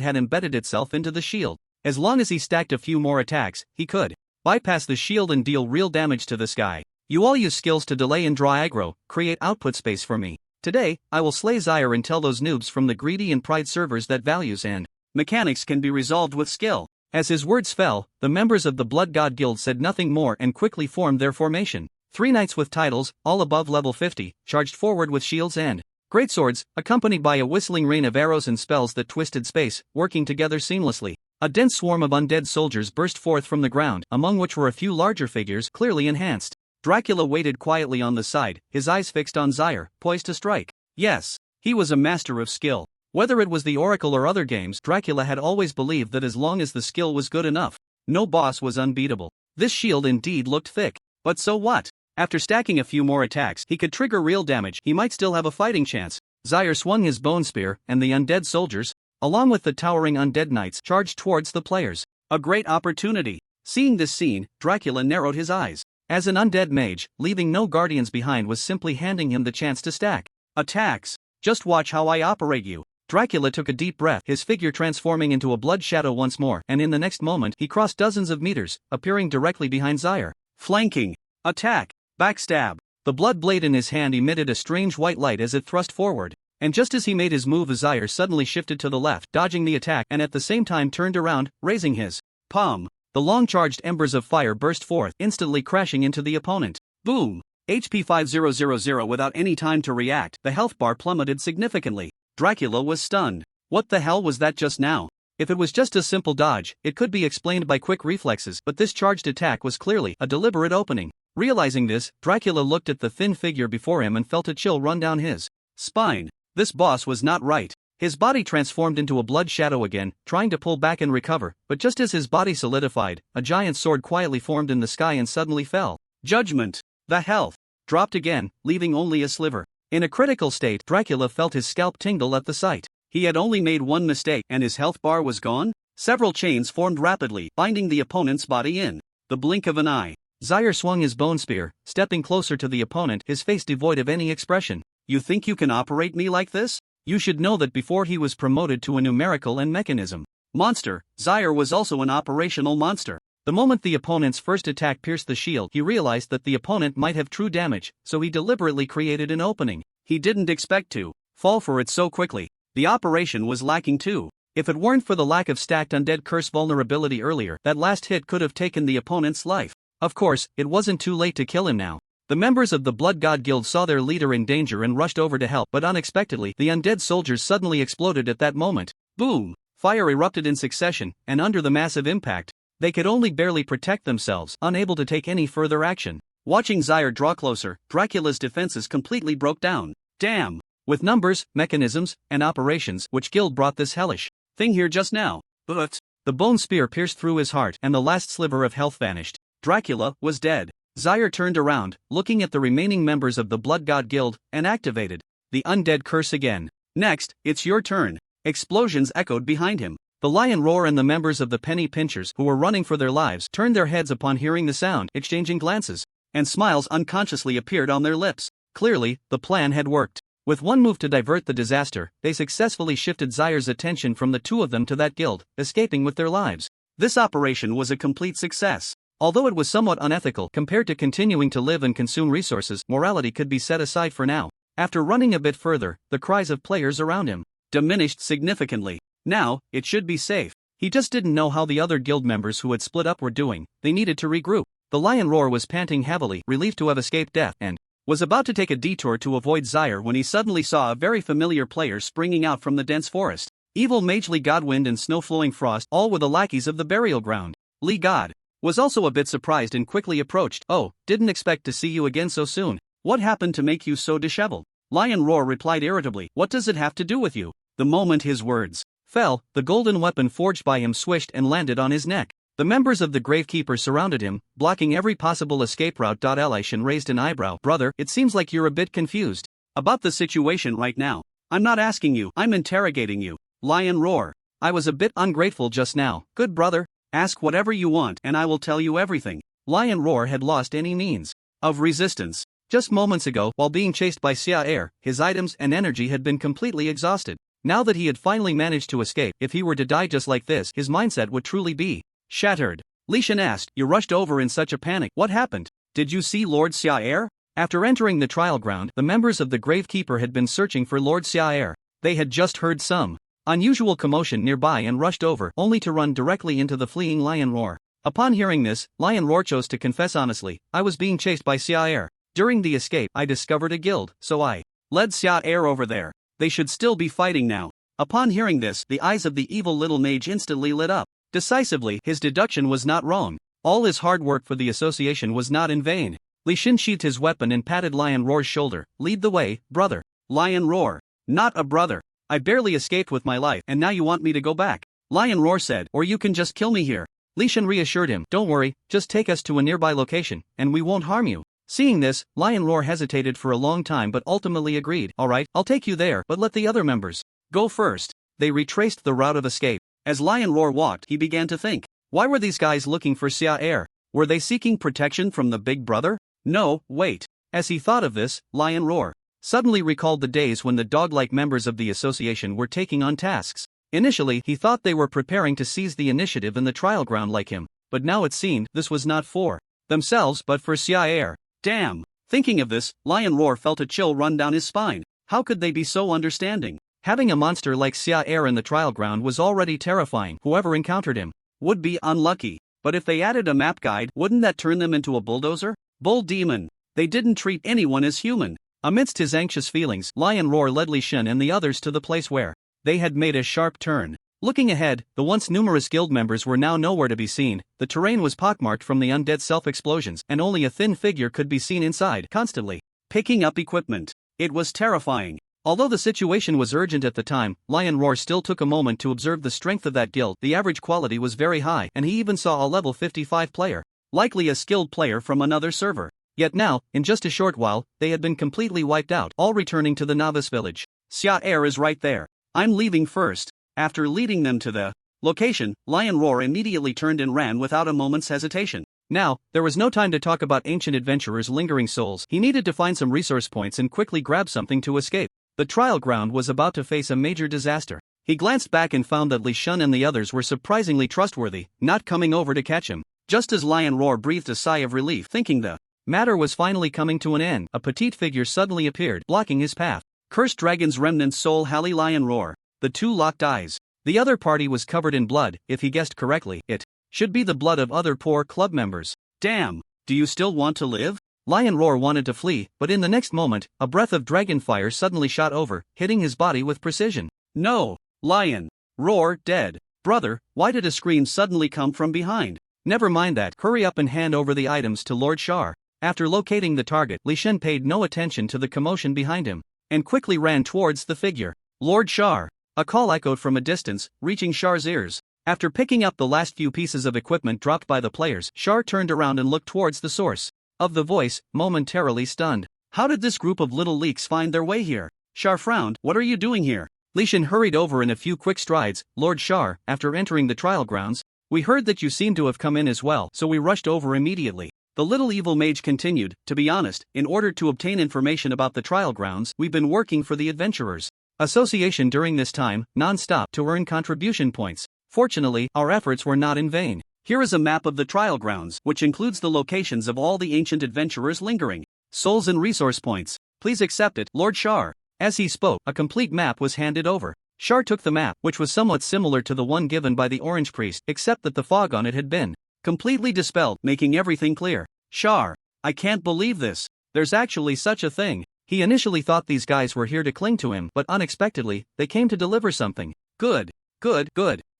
had embedded itself into the shield. As long as he stacked a few more attacks, he could bypass the shield and deal real damage to this guy. You all use skills to delay and draw aggro, create output space for me. Today, I will slay Xiar and tell those noobs from the greedy and pride servers that values and mechanics can be resolved with skill. As his words fell, the members of the Blood God Guild said nothing more and quickly formed their formation. 3 knights with titles, all above level 50, charged forward with shields and greatswords, accompanied by a whistling rain of arrows and spells that twisted space, working together seamlessly. A dense swarm of undead soldiers burst forth from the ground, among which were a few larger figures, clearly enhanced. Dracula waited quietly on the side, his eyes fixed on Xiar, poised to strike. Yes, he was a master of skill. Whether it was the Oracle or other games, Dracula had always believed that as long as the skill was good enough, no boss was unbeatable. This shield indeed looked thick. But so what? After stacking a few more attacks, he could trigger real damage. He might still have a fighting chance. Xiar swung his bone spear, and the undead soldiers, along with the towering undead knights, charged towards the players. A great opportunity. Seeing this scene, Dracula narrowed his eyes. As an undead mage, leaving no guardians behind was simply handing him the chance to stack attacks. Just watch how I operate you. Dracula took a deep breath, his figure transforming into a blood shadow once more, and in the next moment he crossed dozens of meters, appearing directly behind Zaire. Flanking. Attack. Backstab. The blood blade in his hand emitted a strange white light as it thrust forward. And just as he made his move, Zaire suddenly shifted to the left, dodging the attack, and at the same time turned around, raising his palm. The long-charged embers of fire burst forth, instantly crashing into the opponent. Boom! HP 5000. Without any time to react, the health bar plummeted significantly. Dracula was stunned. What the hell was that just now? If it was just a simple dodge, it could be explained by quick reflexes, but this charged attack was clearly a deliberate opening. Realizing this, Dracula looked at the thin figure before him and felt a chill run down his spine. This boss was not right. His body transformed into a blood shadow again, trying to pull back and recover, but just as his body solidified, a giant sword quietly formed in the sky and suddenly fell. Judgment. The health dropped again, leaving only a sliver. In a critical state, Dracula felt his scalp tingle at the sight. He had only made one mistake, and his health bar was gone? Several chains formed rapidly, binding the opponent's body in the blink of an eye. Zaire swung his bone spear, stepping closer to the opponent, his face devoid of any expression. You think you can operate me like this? You should know that before he was promoted to a numerical and mechanism monster, Zaire was also an operational monster. The moment the opponent's first attack pierced the shield, he realized that the opponent might have true damage, so he deliberately created an opening. He didn't expect to fall for it so quickly. The operation was lacking too. If it weren't for the lack of stacked undead curse vulnerability earlier, that last hit could have taken the opponent's life. Of course, it wasn't too late to kill him now. The members of the Blood God Guild saw their leader in danger and rushed over to help, but unexpectedly, the undead soldiers suddenly exploded at that moment. Boom! Fire erupted in succession, and under the massive impact, they could only barely protect themselves, unable to take any further action. Watching Zaire draw closer, Dracula's defenses completely broke down. Damn! With numbers, mechanisms, and operations, which guild brought this hellish thing here just now? But the bone spear pierced through his heart, and the last sliver of health vanished. Dracula was dead. Zaire turned around, looking at the remaining members of the Blood God Guild, and activated the undead curse again. Next, it's your turn. Explosions echoed behind him. The lion roar and the members of the penny pinchers, who were running for their lives, turned their heads upon hearing the sound, exchanging glances, and smiles unconsciously appeared on their lips. Clearly, the plan had worked. With one move to divert the disaster, they successfully shifted Zaire's attention from the two of them to that guild, escaping with their lives. This operation was a complete success. Although it was somewhat unethical compared to continuing to live and consume resources, morality could be set aside for now. After running a bit further, the cries of players around him diminished significantly. Now, it should be safe. He just didn't know how the other guild members who had split up were doing. They needed to regroup. The lion roar was panting heavily, relieved to have escaped death, and was about to take a detour to avoid Zaire when he suddenly saw a very familiar player springing out from the dense forest. Evil Magely Godwind and Snow-Flowing Frost, all were the lackeys of the burial ground. Lee God was also a bit surprised and quickly approached. Oh, didn't expect to see you again so soon. What happened to make you so disheveled? Lion Roar replied irritably, what does it have to do with you? The moment his words fell, the golden weapon forged by him swished and landed on his neck. The members of the Gravekeeper surrounded him, blocking every possible escape route. Leysan raised an eyebrow. Brother, it seems like you're a bit confused about the situation right now. I'm not asking you, I'm interrogating you. Lion Roar. I was a bit ungrateful just now. Good brother, ask whatever you want and I will tell you everything. Lion Roar had lost any means of resistance. Just moments ago, while being chased by Zaire, his items and energy had been completely exhausted. Now that he had finally managed to escape, if he were to die just like this, his mindset would truly be shattered. Leysan asked, you rushed over in such a panic. What happened? Did you see Lord Zaire? After entering the trial ground, the members of the Gravekeeper had been searching for Lord Zaire. They had just heard some unusual commotion nearby and rushed over, only to run directly into the fleeing Lion Roar. Upon hearing this, Lion Roar chose to confess honestly, I was being chased by Zaire. During the escape, I discovered a guild, so I led Zaire over there. They should still be fighting now. Upon hearing this, the eyes of the evil little mage instantly lit up. Decisively, his deduction was not wrong. All his hard work for the association was not in vain. Leysan sheathed his weapon and patted Lion Roar's shoulder. Lead the way, brother. Lion Roar. Not a brother. I barely escaped with my life and now you want me to go back. Lion Roar said, or you can just kill me here. Leysan reassured him, don't worry, just take us to a nearby location, and we won't harm you. Seeing this, Lion Roar hesitated for a long time but ultimately agreed. Alright, I'll take you there, but let the other members go first. They retraced the route of escape. As Lion Roar walked, he began to think. Why were these guys looking for Xia Air? Were they seeking protection from the big brother? No, wait. As he thought of this, Lion Roar suddenly recalled the days when the dog-like members of the association were taking on tasks. Initially, he thought they were preparing to seize the initiative in the trial ground like him, but now it seemed this was not for themselves but for Xia Air. Damn! Thinking of this, Lion Roar felt a chill run down his spine. How could they be so understanding? Having a monster like Xia Air in the trial ground was already terrifying. Whoever encountered him would be unlucky. But if they added a map guide, wouldn't that turn them into a bulldozer? Bull demon! They didn't treat anyone as human. Amidst his anxious feelings, Lion Roar led Leysan and the others to the place where they had made a sharp turn. Looking ahead, the once numerous guild members were now nowhere to be seen. The terrain was pockmarked from the undead self-explosions, and only a thin figure could be seen inside, constantly picking up equipment. It was terrifying. Although the situation was urgent at the time, Lion Roar still took a moment to observe the strength of that guild. The average quality was very high, and he even saw a level 55 player, likely a skilled player from another server. Yet now, in just a short while, they had been completely wiped out, all returning to the novice village. Xia Air is right there. I'm leaving first. After leading them to the location, Lion Roar immediately turned and ran without a moment's hesitation. Now, there was no time to talk about ancient adventurers' lingering souls. He needed to find some resource points and quickly grab something to escape. The trial ground was about to face a major disaster. He glanced back and found that Leysan and the others were surprisingly trustworthy, not coming over to catch him. Just as Lion Roar breathed a sigh of relief, thinking the matter was finally coming to an end, a petite figure suddenly appeared, blocking his path. Cursed Dragon's Remnant Soul Halley Lion Roar. The two locked eyes. The other party was covered in blood. If he guessed correctly, it should be the blood of other poor club members. Damn, do you still want to live? Lion Roar wanted to flee, but in the next moment, a breath of dragon fire suddenly shot over, hitting his body with precision. No! Lion Roar dead. Brother, why did a scream suddenly come from behind? Never mind that, hurry up and hand over the items to Lord Shar. After locating the target, Leysan paid no attention to the commotion behind him, and quickly ran towards the figure. Lord Shar! A call echoed from a distance, reaching Shar's ears. After picking up the last few pieces of equipment dropped by the players, Shar turned around and looked towards the source of the voice, momentarily stunned. How did this group of little leaks find their way here? Shar frowned. What are you doing here? Leysan hurried over in a few quick strides. Lord Shar, after entering the trial grounds, we heard that you seem to have come in as well, so we rushed over immediately. The little evil mage continued. To be honest, in order to obtain information about the trial grounds, we've been working for the Adventurers Association during this time, non-stop, to earn contribution points. Fortunately, our efforts were not in vain. Here is a map of the trial grounds, which includes the locations of all the ancient adventurers lingering souls and resource points. Please accept it, Lord Shar. As he spoke, a complete map was handed over. Shar took the map, which was somewhat similar to the one given by the Orange Priest, except that the fog on it had been completely dispelled, making everything clear. Shar, I can't believe this. There's actually such a thing. He initially thought these guys were here to cling to him, but unexpectedly, they came to deliver something. Good.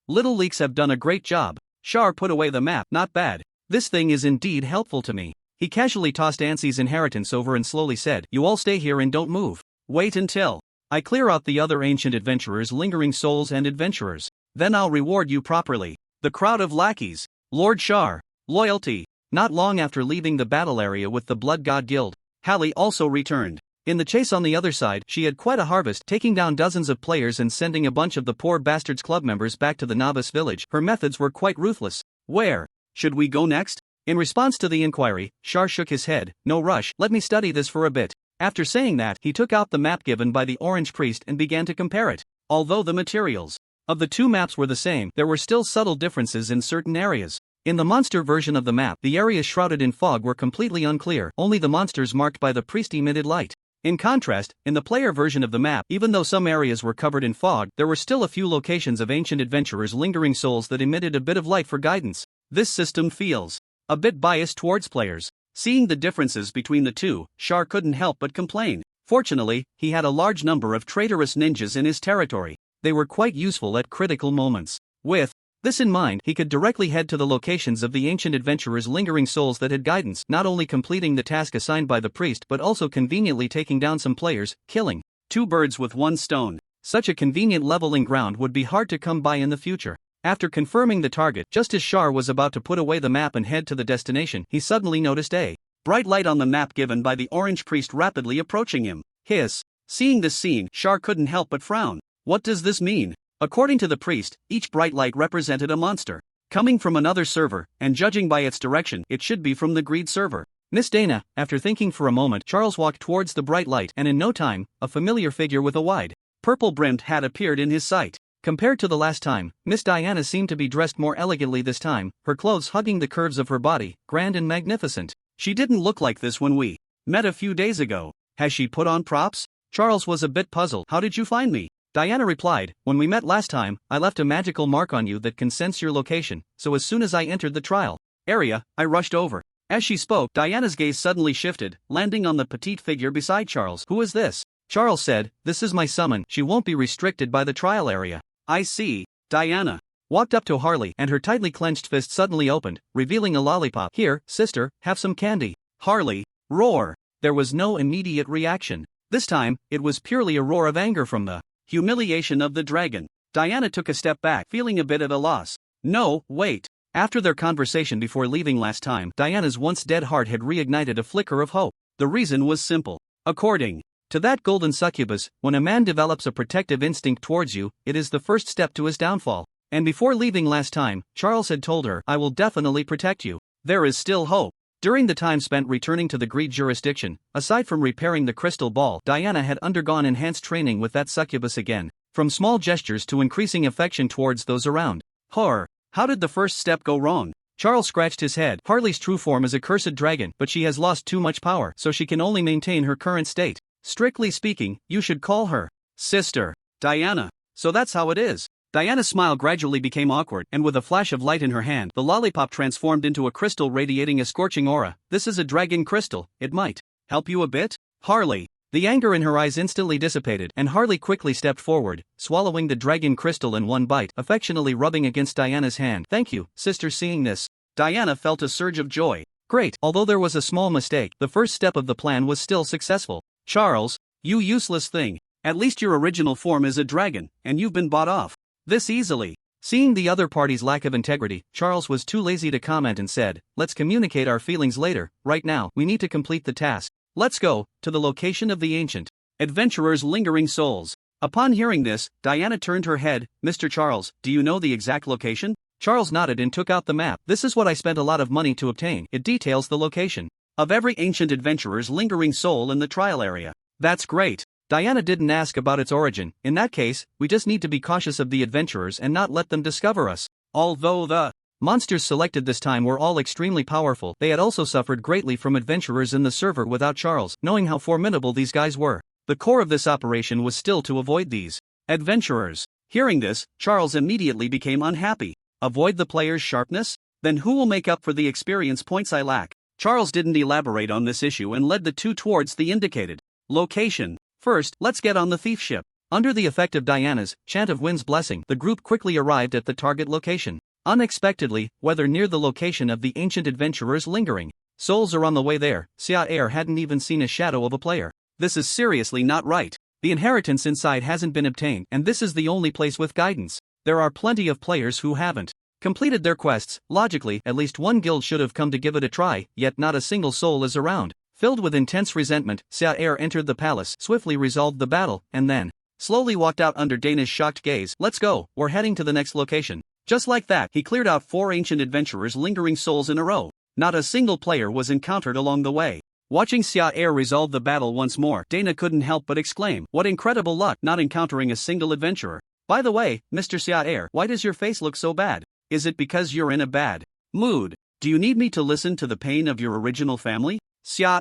Little leaks have done a great job. Shar put away the map. Not bad. This thing is indeed helpful to me. He casually tossed Ansie's inheritance over and slowly said, you all stay here and don't move. Wait until I clear out the other ancient adventurers' lingering souls and adventurers. Then I'll reward you properly. The crowd of lackeys. Lord Shar. Loyalty. Not long after leaving the battle area with the Blood God Guild, Hallie also returned. In the chase on the other side, she had quite a harvest, taking down dozens of players and sending a bunch of the poor bastards club members back to the novice village. Her methods were quite ruthless. Where should we go next? In response to the inquiry, Shar shook his head. No rush, let me study this for a bit. After saying that, he took out the map given by the Orange Priest and began to compare it. Although the materials of the two maps were the same, there were still subtle differences in certain areas. In the monster version of the map, the areas shrouded in fog were completely unclear, only the monsters marked by the priest emitted light. In contrast, in the player version of the map, even though some areas were covered in fog, there were still a few locations of ancient adventurers' lingering souls that emitted a bit of light for guidance. This system feels a bit biased towards players. Seeing the differences between the two, Shar couldn't help but complain. Fortunately, he had a large number of traitorous ninjas in his territory. They were quite useful at critical moments. With this in mind, he could directly head to the locations of the ancient adventurers' lingering souls that had guidance, not only completing the task assigned by the priest but also conveniently taking down some players, killing two birds with one stone. Such a convenient leveling ground would be hard to come by in the future. After confirming the target, just as Shar was about to put away the map and head to the destination, he suddenly noticed a bright light on the map given by the Orange Priest rapidly approaching him. Hiss. Seeing this scene, Shar couldn't help but frown. What does this mean? According to the priest, each bright light represented a monster. Coming from another server, and judging by its direction, it should be from the Greed server. Miss Dana, after thinking for a moment, Charles walked towards the bright light, and in no time, a familiar figure with a wide, purple-brimmed hat appeared in his sight. Compared to the last time, Miss Diana seemed to be dressed more elegantly this time, her clothes hugging the curves of her body, grand and magnificent. She didn't look like this when we met a few days ago. Has she put on props? Charles was a bit puzzled. How did you find me? Diana replied, when we met last time, I left a magical mark on you that can sense your location, so as soon as I entered the trial area, I rushed over. As she spoke, Diana's gaze suddenly shifted, landing on the petite figure beside Charles. Who is this? Charles said, this is my summon. She won't be restricted by the trial area. I see. Diana walked up to Harley, and her tightly clenched fist suddenly opened, revealing a lollipop. Here, sister, have some candy. Harley, roar. There was no immediate reaction. This time, it was purely a roar of anger from the humiliation of the dragon. Diana took a step back, feeling a bit at a loss. No, wait. After their conversation before leaving last time, Diana's once dead heart had reignited a flicker of hope. The reason was simple. According to that golden succubus, when a man develops a protective instinct towards you, it is the first step to his downfall. And before leaving last time, Charles had told her, I will definitely protect you. There is still hope. During the time spent returning to the Greed jurisdiction, aside from repairing the crystal ball, Diana had undergone enhanced training with that succubus again, from small gestures to increasing affection towards those around. Horror. How did the first step go wrong? Charles scratched his head. Harley's true form is a cursed dragon, but she has lost too much power, so she can only maintain her current state. Strictly speaking, you should call her Sister Diana. So that's how it is. Diana's smile gradually became awkward, and with a flash of light in her hand, the lollipop transformed into a crystal radiating a scorching aura. This is a dragon crystal. It might help you a bit? Harley. The anger in her eyes instantly dissipated, and Harley quickly stepped forward, swallowing the dragon crystal in one bite, affectionately rubbing against Diana's hand. Thank you, sister. Seeing this, Diana felt a surge of joy. Great. Although there was a small mistake, the first step of the plan was still successful. Charles, you useless thing. At least your original form is a dragon, and you've been bought off this easily. Seeing the other party's lack of integrity, Charles was too lazy to comment and said, let's communicate our feelings later. Right now, we need to complete the task. Let's go to the location of the ancient adventurer's lingering souls. Upon hearing this, Diana turned her head. Mr. Charles, do you know the exact location? Charles nodded and took out the map. This is what I spent a lot of money to obtain. It details the location of every ancient adventurer's lingering soul in the trial area. That's great. Diana didn't ask about its origin. In that case, we just need to be cautious of the adventurers and not let them discover us. Although the monsters selected this time were all extremely powerful, they had also suffered greatly from adventurers in the server without Charles, knowing how formidable these guys were. The core of this operation was still to avoid these adventurers. Hearing this, Charles immediately became unhappy. Avoid the player's sharpness? Then who will make up for the experience points I lack? Charles didn't elaborate on this issue and led the two towards the indicated location. First, let's get on the thief ship. Under the effect of Diana's chant of Wind's blessing, the group quickly arrived at the target location. Unexpectedly, whether near the location of the ancient adventurer's lingering souls or on the way there, Sia hadn't even seen a shadow of a player. This is seriously not right. The inheritance inside hasn't been obtained, and this is the only place with guidance. There are plenty of players who haven't completed their quests. Logically, at least one guild should have come to give it a try, yet not a single soul is around. Filled with intense resentment, Sia entered the palace, swiftly resolved the battle, and then slowly walked out under Dana's shocked gaze. Let's go, we're heading to the next location. Just like that, he cleared out 4 ancient adventurers' lingering souls in a row. Not a single player was encountered along the way. Watching Sia resolve the battle once more, Dana couldn't help but exclaim, what incredible luck not encountering a single adventurer. By the way, Mr. Sia, why does your face look so bad? Is it because you're in a bad mood? Do you need me to listen to the pain of your original family? Sia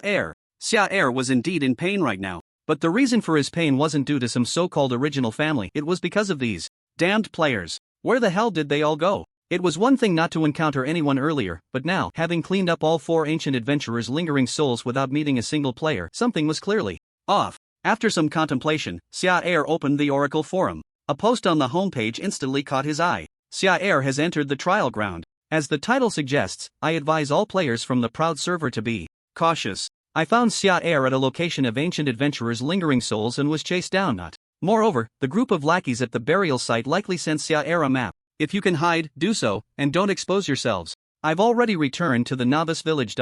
was indeed in pain right now, but the reason for his pain wasn't due to some so-called original family, it was because of these damned players. Where the hell did they all go? It was one thing not to encounter anyone earlier, but now, having cleaned up all 4 ancient adventurers' lingering souls without meeting a single player, something was clearly off. After some contemplation, Sia opened the Oracle Forum. A post on the homepage instantly caught his eye. Sia has entered the trial ground. As the title suggests, I advise all players from the Proud server to be cautious. I found Sia at a location of ancient adventurers' lingering souls and was chased down. Moreover, the group of lackeys at the burial site likely sent Sia a map. If you can hide, do so, and don't expose yourselves. I've already returned to the novice village.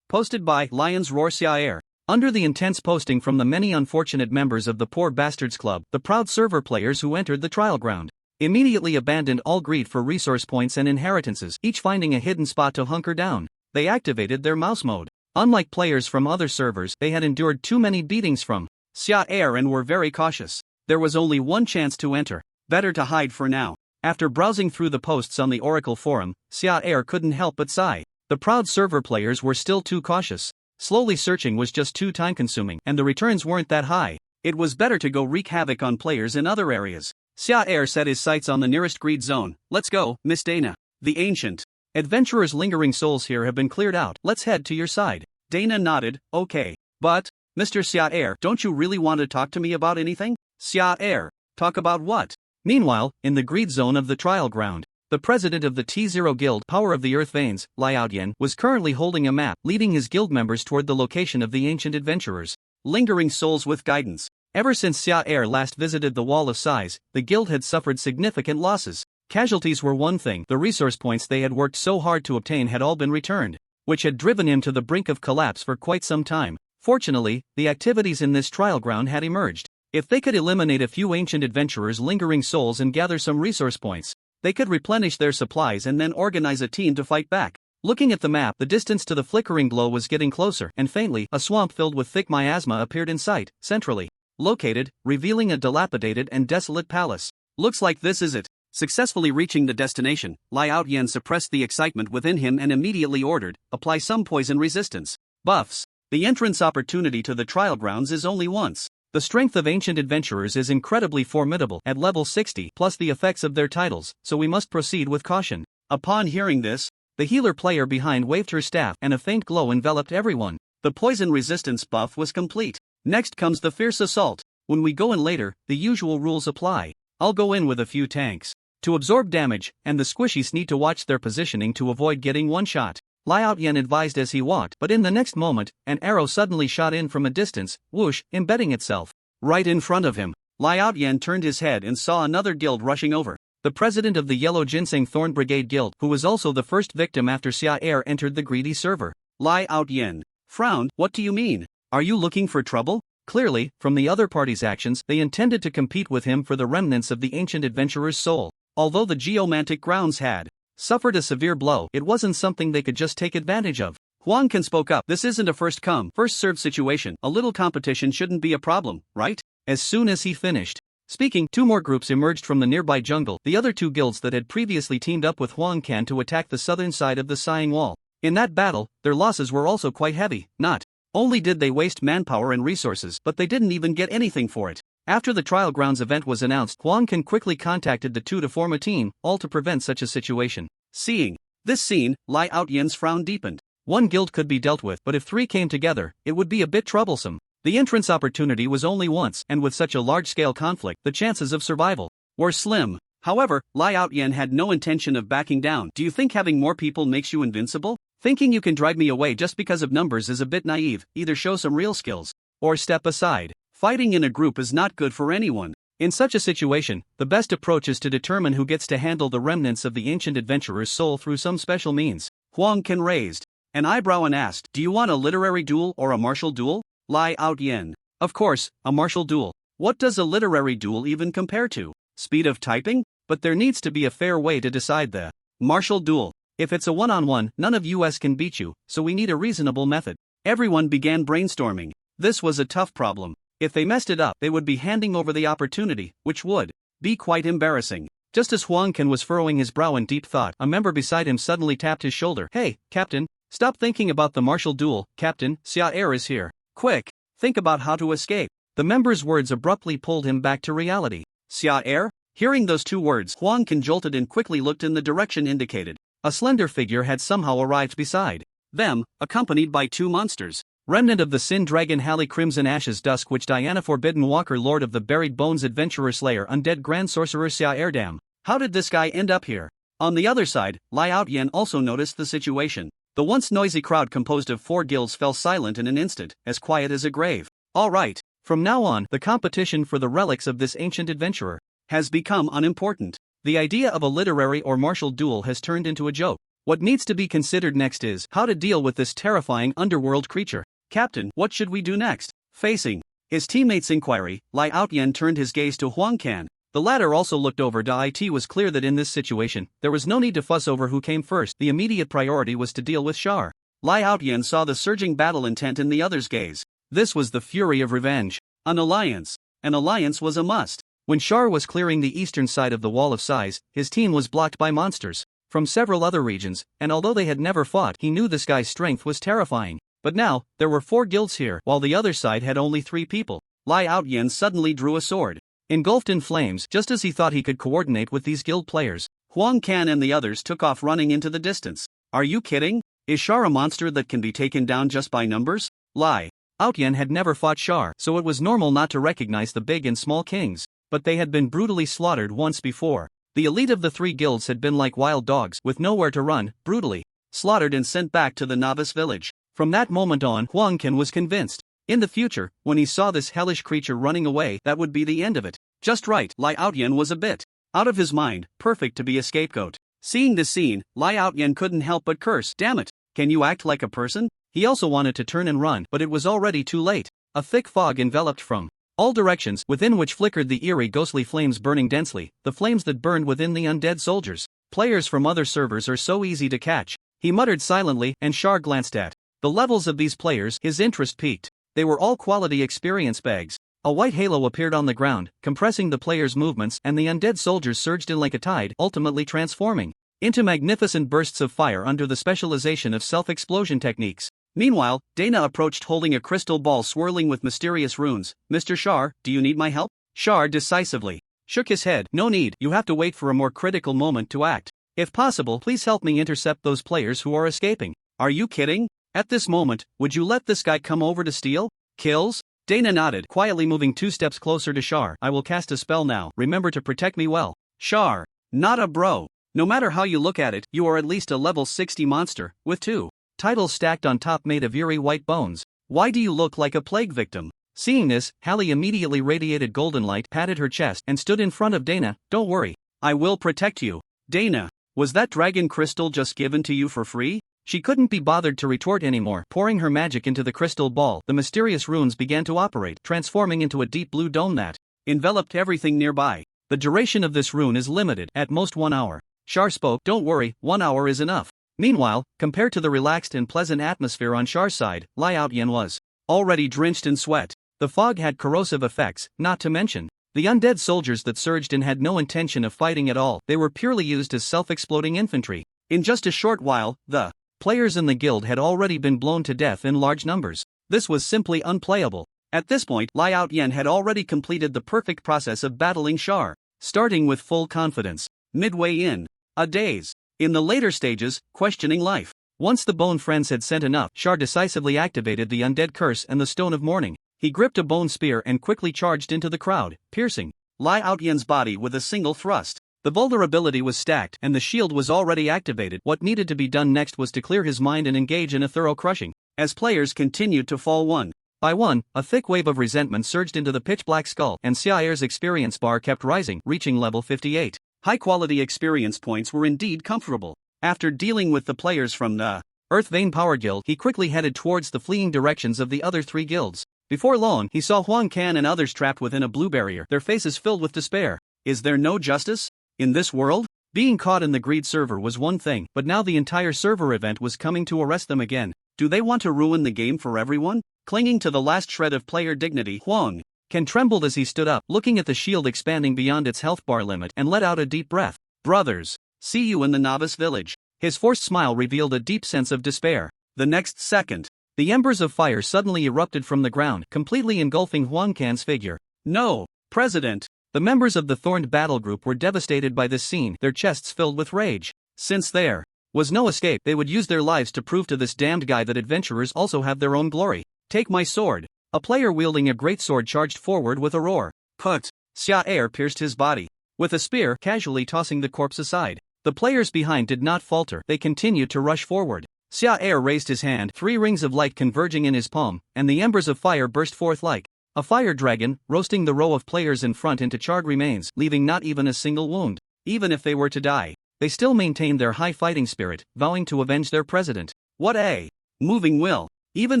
Posted by Lion's Roar Sia. Under the intense posting from the many unfortunate members of the Poor Bastards Club, the Proud server players who entered the trial ground immediately abandoned all greed for resource points and inheritances, each finding a hidden spot to hunker down. They activated their mouse mode. Unlike players from other servers, they had endured too many beatings from Xia and were very cautious. There was only one chance to enter. Better to hide for now. After browsing through the posts on the Oracle forum, Xia couldn't help but sigh. The proud server players were still too cautious. Slowly searching was just too time-consuming, and the returns weren't that high. It was better to go wreak havoc on players in other areas. Xia set his sights on the nearest greed zone. Let's go, Miss Dana. The Ancient. Adventurers' lingering souls here have been cleared out. Let's head to your side. Dana nodded. Okay. But, Mr. Xia, don't you really want to talk to me about anything? Xia, talk about what? Meanwhile, in the greed zone of the trial ground, the president of the T0 Guild, Power of the Earth Veins, Leysan, was currently holding a map, leading his guild members toward the location of the ancient adventurers. Lingering souls with guidance. Ever since Xia last visited the Wall of Sighs, the guild had suffered significant losses. Casualties were one thing, the resource points they had worked so hard to obtain had all been returned, which had driven him to the brink of collapse for quite some time. Fortunately, the activities in this trial ground had emerged. If they could eliminate a few ancient adventurers' lingering souls and gather some resource points, they could replenish their supplies and then organize a team to fight back. Looking at the map, the distance to the flickering glow was getting closer, and faintly, a swamp filled with thick miasma appeared in sight, centrally located, revealing a dilapidated and desolate palace. Looks like this is it. Successfully reaching the destination, Leysan suppressed the excitement within him and immediately ordered, apply some poison resistance buffs. The entrance opportunity to the trial grounds is only once. The strength of ancient adventurers is incredibly formidable at level 60 plus the effects of their titles, so we must proceed with caution. Upon hearing this, the healer player behind waved her staff and a faint glow enveloped everyone. The poison resistance buff was complete. Next comes the fierce assault. When we go in later, the usual rules apply. I'll go in with a few tanks to absorb damage, and the squishies need to watch their positioning to avoid getting one shot. Leysan advised as he walked, but in the next moment, an arrow suddenly shot in from a distance, whoosh, embedding itself right in front of him. Leysan turned his head and saw another guild rushing over. The president of the Yellow Ginseng Thorn Brigade Guild, who was also the first victim after Xia entered the greedy server. Leysan frowned. What do you mean? Are you looking for trouble? Clearly, from the other party's actions, they intended to compete with him for the remnants of the ancient adventurer's soul. Although the geomantic grounds had suffered a severe blow, it wasn't something they could just take advantage of. Huang Can spoke up. This isn't a first-come, first-served situation. A little competition shouldn't be a problem, right? As soon as he finished speaking, two more groups emerged from the nearby jungle, the other two guilds that had previously teamed up with Huang Can to attack the southern side of the Sighing Wall. In that battle, their losses were also quite heavy. Not only did they waste manpower and resources, but they didn't even get anything for it. After the Trial Grounds event was announced, Huang Can quickly contacted the two to form a team, all to prevent such a situation. Seeing this scene, Leysan's frown deepened. One guild could be dealt with, but if three came together, it would be a bit troublesome. The entrance opportunity was only once, and with such a large-scale conflict, the chances of survival were slim. However, Leysan had no intention of backing down. Do you think having more people makes you invincible? Thinking you can drive me away just because of numbers is a bit naive. Either show some real skills, or step aside. Fighting in a group is not good for anyone. In such a situation, the best approach is to determine who gets to handle the remnants of the ancient adventurer's soul through some special means. Huang Can raised an eyebrow and asked, do you want a literary duel or a martial duel? Leysan. Of course, a martial duel. What does a literary duel even compare to? Speed of typing? But there needs to be a fair way to decide the martial duel. If it's a one-on-one, none of us can beat you, so we need a reasonable method. Everyone began brainstorming. This was a tough problem. If they messed it up, they would be handing over the opportunity, which would be quite embarrassing. Just as Huang Can was furrowing his brow in deep thought, a member beside him suddenly tapped his shoulder. Hey, Captain, stop thinking about the martial duel. Captain, Xia is here. Quick, think about how to escape. The member's words abruptly pulled him back to reality. Xia? Hearing those two words, Huang Can jolted and quickly looked in the direction indicated. A slender figure had somehow arrived beside them, accompanied by two monsters. Remnant of the Sin Dragon Halle Crimson Ashes Dusk, which Diana Forbidden Walker, Lord of the Buried Bones, Adventurer Slayer, Undead Grand Sorcerer Xia Dam. How did this guy end up here? On the other side, Leysan also noticed the situation. The once noisy crowd composed of four guilds fell silent in an instant, as quiet as a grave. All right, from now on, the competition for the relics of this ancient adventurer has become unimportant. The idea of a literary or martial duel has turned into a joke. What needs to be considered next is how to deal with this terrifying underworld creature. Captain, what should we do next? Facing his teammate's inquiry, Leysan turned his gaze to Huang Can. The latter also looked over. It was clear that in this situation, there was no need to fuss over who came first. The immediate priority was to deal with Char. Leysan saw the surging battle intent in the other's gaze. This was the fury of revenge. An alliance. An alliance was a must. When Char was clearing the eastern side of the Wall of Sighs, his team was blocked by monsters from several other regions, and although they had never fought, he knew this guy's strength was terrifying. But now, there were 4 guilds here, while the other side had only 3 people. Leysan suddenly drew a sword. Engulfed in flames, just as he thought he could coordinate with these guild players, Huang Can and the others took off running into the distance. Are you kidding? Is Char a monster that can be taken down just by numbers? Leysan had never fought Char, so it was normal not to recognize the big and small kings, but they had been brutally slaughtered once before. The elite of the 3 guilds had been like wild dogs, with nowhere to run, brutally slaughtered and sent back to the novice village. From that moment on, Huang Can was convinced. In the future, when he saw this hellish creature running away, that would be the end of it. Just right, Leysan was a bit out of his mind, perfect to be a scapegoat. Seeing this scene, Leysan couldn't help but curse. Damn it, can you act like a person? He also wanted to turn and run, but it was already too late. A thick fog enveloped from all directions, within which flickered the eerie ghostly flames burning densely, the flames that burned within the undead soldiers. Players from other servers are so easy to catch. He muttered silently, and Char glanced at the levels of these players. His interest peaked. They were all quality experience bags. A white halo appeared on the ground, compressing the players' movements, and the undead soldiers surged in like a tide, ultimately transforming into magnificent bursts of fire under the specialization of self-explosion techniques. Meanwhile, Dana approached holding a crystal ball swirling with mysterious runes. Mr. Char, do you need my help? Char decisively shook his head. No need, you have to wait for a more critical moment to act. If possible, please help me intercept those players who are escaping. Are you kidding? At this moment, would you let this guy come over to steal kills? Dana nodded, quietly moving 2 steps closer to Char. I will cast a spell now. Remember to protect me well. Char, not a bro. No matter how you look at it, you are at least a level 60 monster, with 2 titles stacked on top made of eerie white bones. Why do you look like a plague victim? Seeing this, Hallie immediately radiated golden light, patted her chest, and stood in front of Dana. Don't worry. I will protect you. Dana, was that dragon crystal just given to you for free? She couldn't be bothered to retort anymore. Pouring her magic into the crystal ball, the mysterious runes began to operate, transforming into a deep blue dome that enveloped everything nearby. The duration of this rune is limited, at most 1 hour. Char spoke. Don't worry, 1 hour is enough. Meanwhile, compared to the relaxed and pleasant atmosphere on Char's side, Leysan was already drenched in sweat. The fog had corrosive effects, not to mention the undead soldiers that surged in had no intention of fighting at all. They were purely used as self-exploding infantry. In just a short while, the players in the guild had already been blown to death in large numbers. This was simply unplayable. At this point, Leysan had already completed the perfect process of battling Char, starting with full confidence, midway in a daze. In the later stages, questioning life. Once the Bone Friends had sent enough, Char decisively activated the Undead Curse and the Stone of Mourning. He gripped a bone spear and quickly charged into the crowd, piercing Leysan's body with a single thrust. The vulnerability was stacked, and the shield was already activated. What needed to be done next was to clear his mind and engage in a thorough crushing. As players continued to fall one by one, a thick wave of resentment surged into the pitch-black skull, and Xiaer's experience bar kept rising, reaching level 58. High-quality experience points were indeed comfortable. After dealing with the players from the Earth Vein Power Guild, he quickly headed towards the fleeing directions of the other 3 guilds. Before long, he saw Huang Can and others trapped within a blue barrier, their faces filled with despair. Is there no justice in this world? Being caught in the greed server was one thing, but now the entire server event was coming to arrest them again. Do they want to ruin the game for everyone? Clinging to the last shred of player dignity, Huang Can trembled as he stood up, looking at the shield expanding beyond its health bar limit, and let out a deep breath. Brothers, see you in the novice village. His forced smile revealed a deep sense of despair. The next second, the embers of fire suddenly erupted from the ground, completely engulfing Huang Can's figure. No, President! The members of the Thorned Battle Group were devastated by this scene, their chests filled with rage. Since there was no escape, they would use their lives to prove to this damned guy that adventurers also have their own glory. Take my sword. A player wielding a great sword charged forward with a roar. Put! Xiaer pierced his body with a spear, casually tossing the corpse aside. The players behind did not falter, they continued to rush forward. Xiaer raised his hand, 3 rings of light converging in his palm, and the embers of fire burst forth like a fire dragon, roasting the row of players in front into charred remains, leaving not even a single wound. Even if they were to die, they still maintained their high fighting spirit, vowing to avenge their president. What a moving will! Even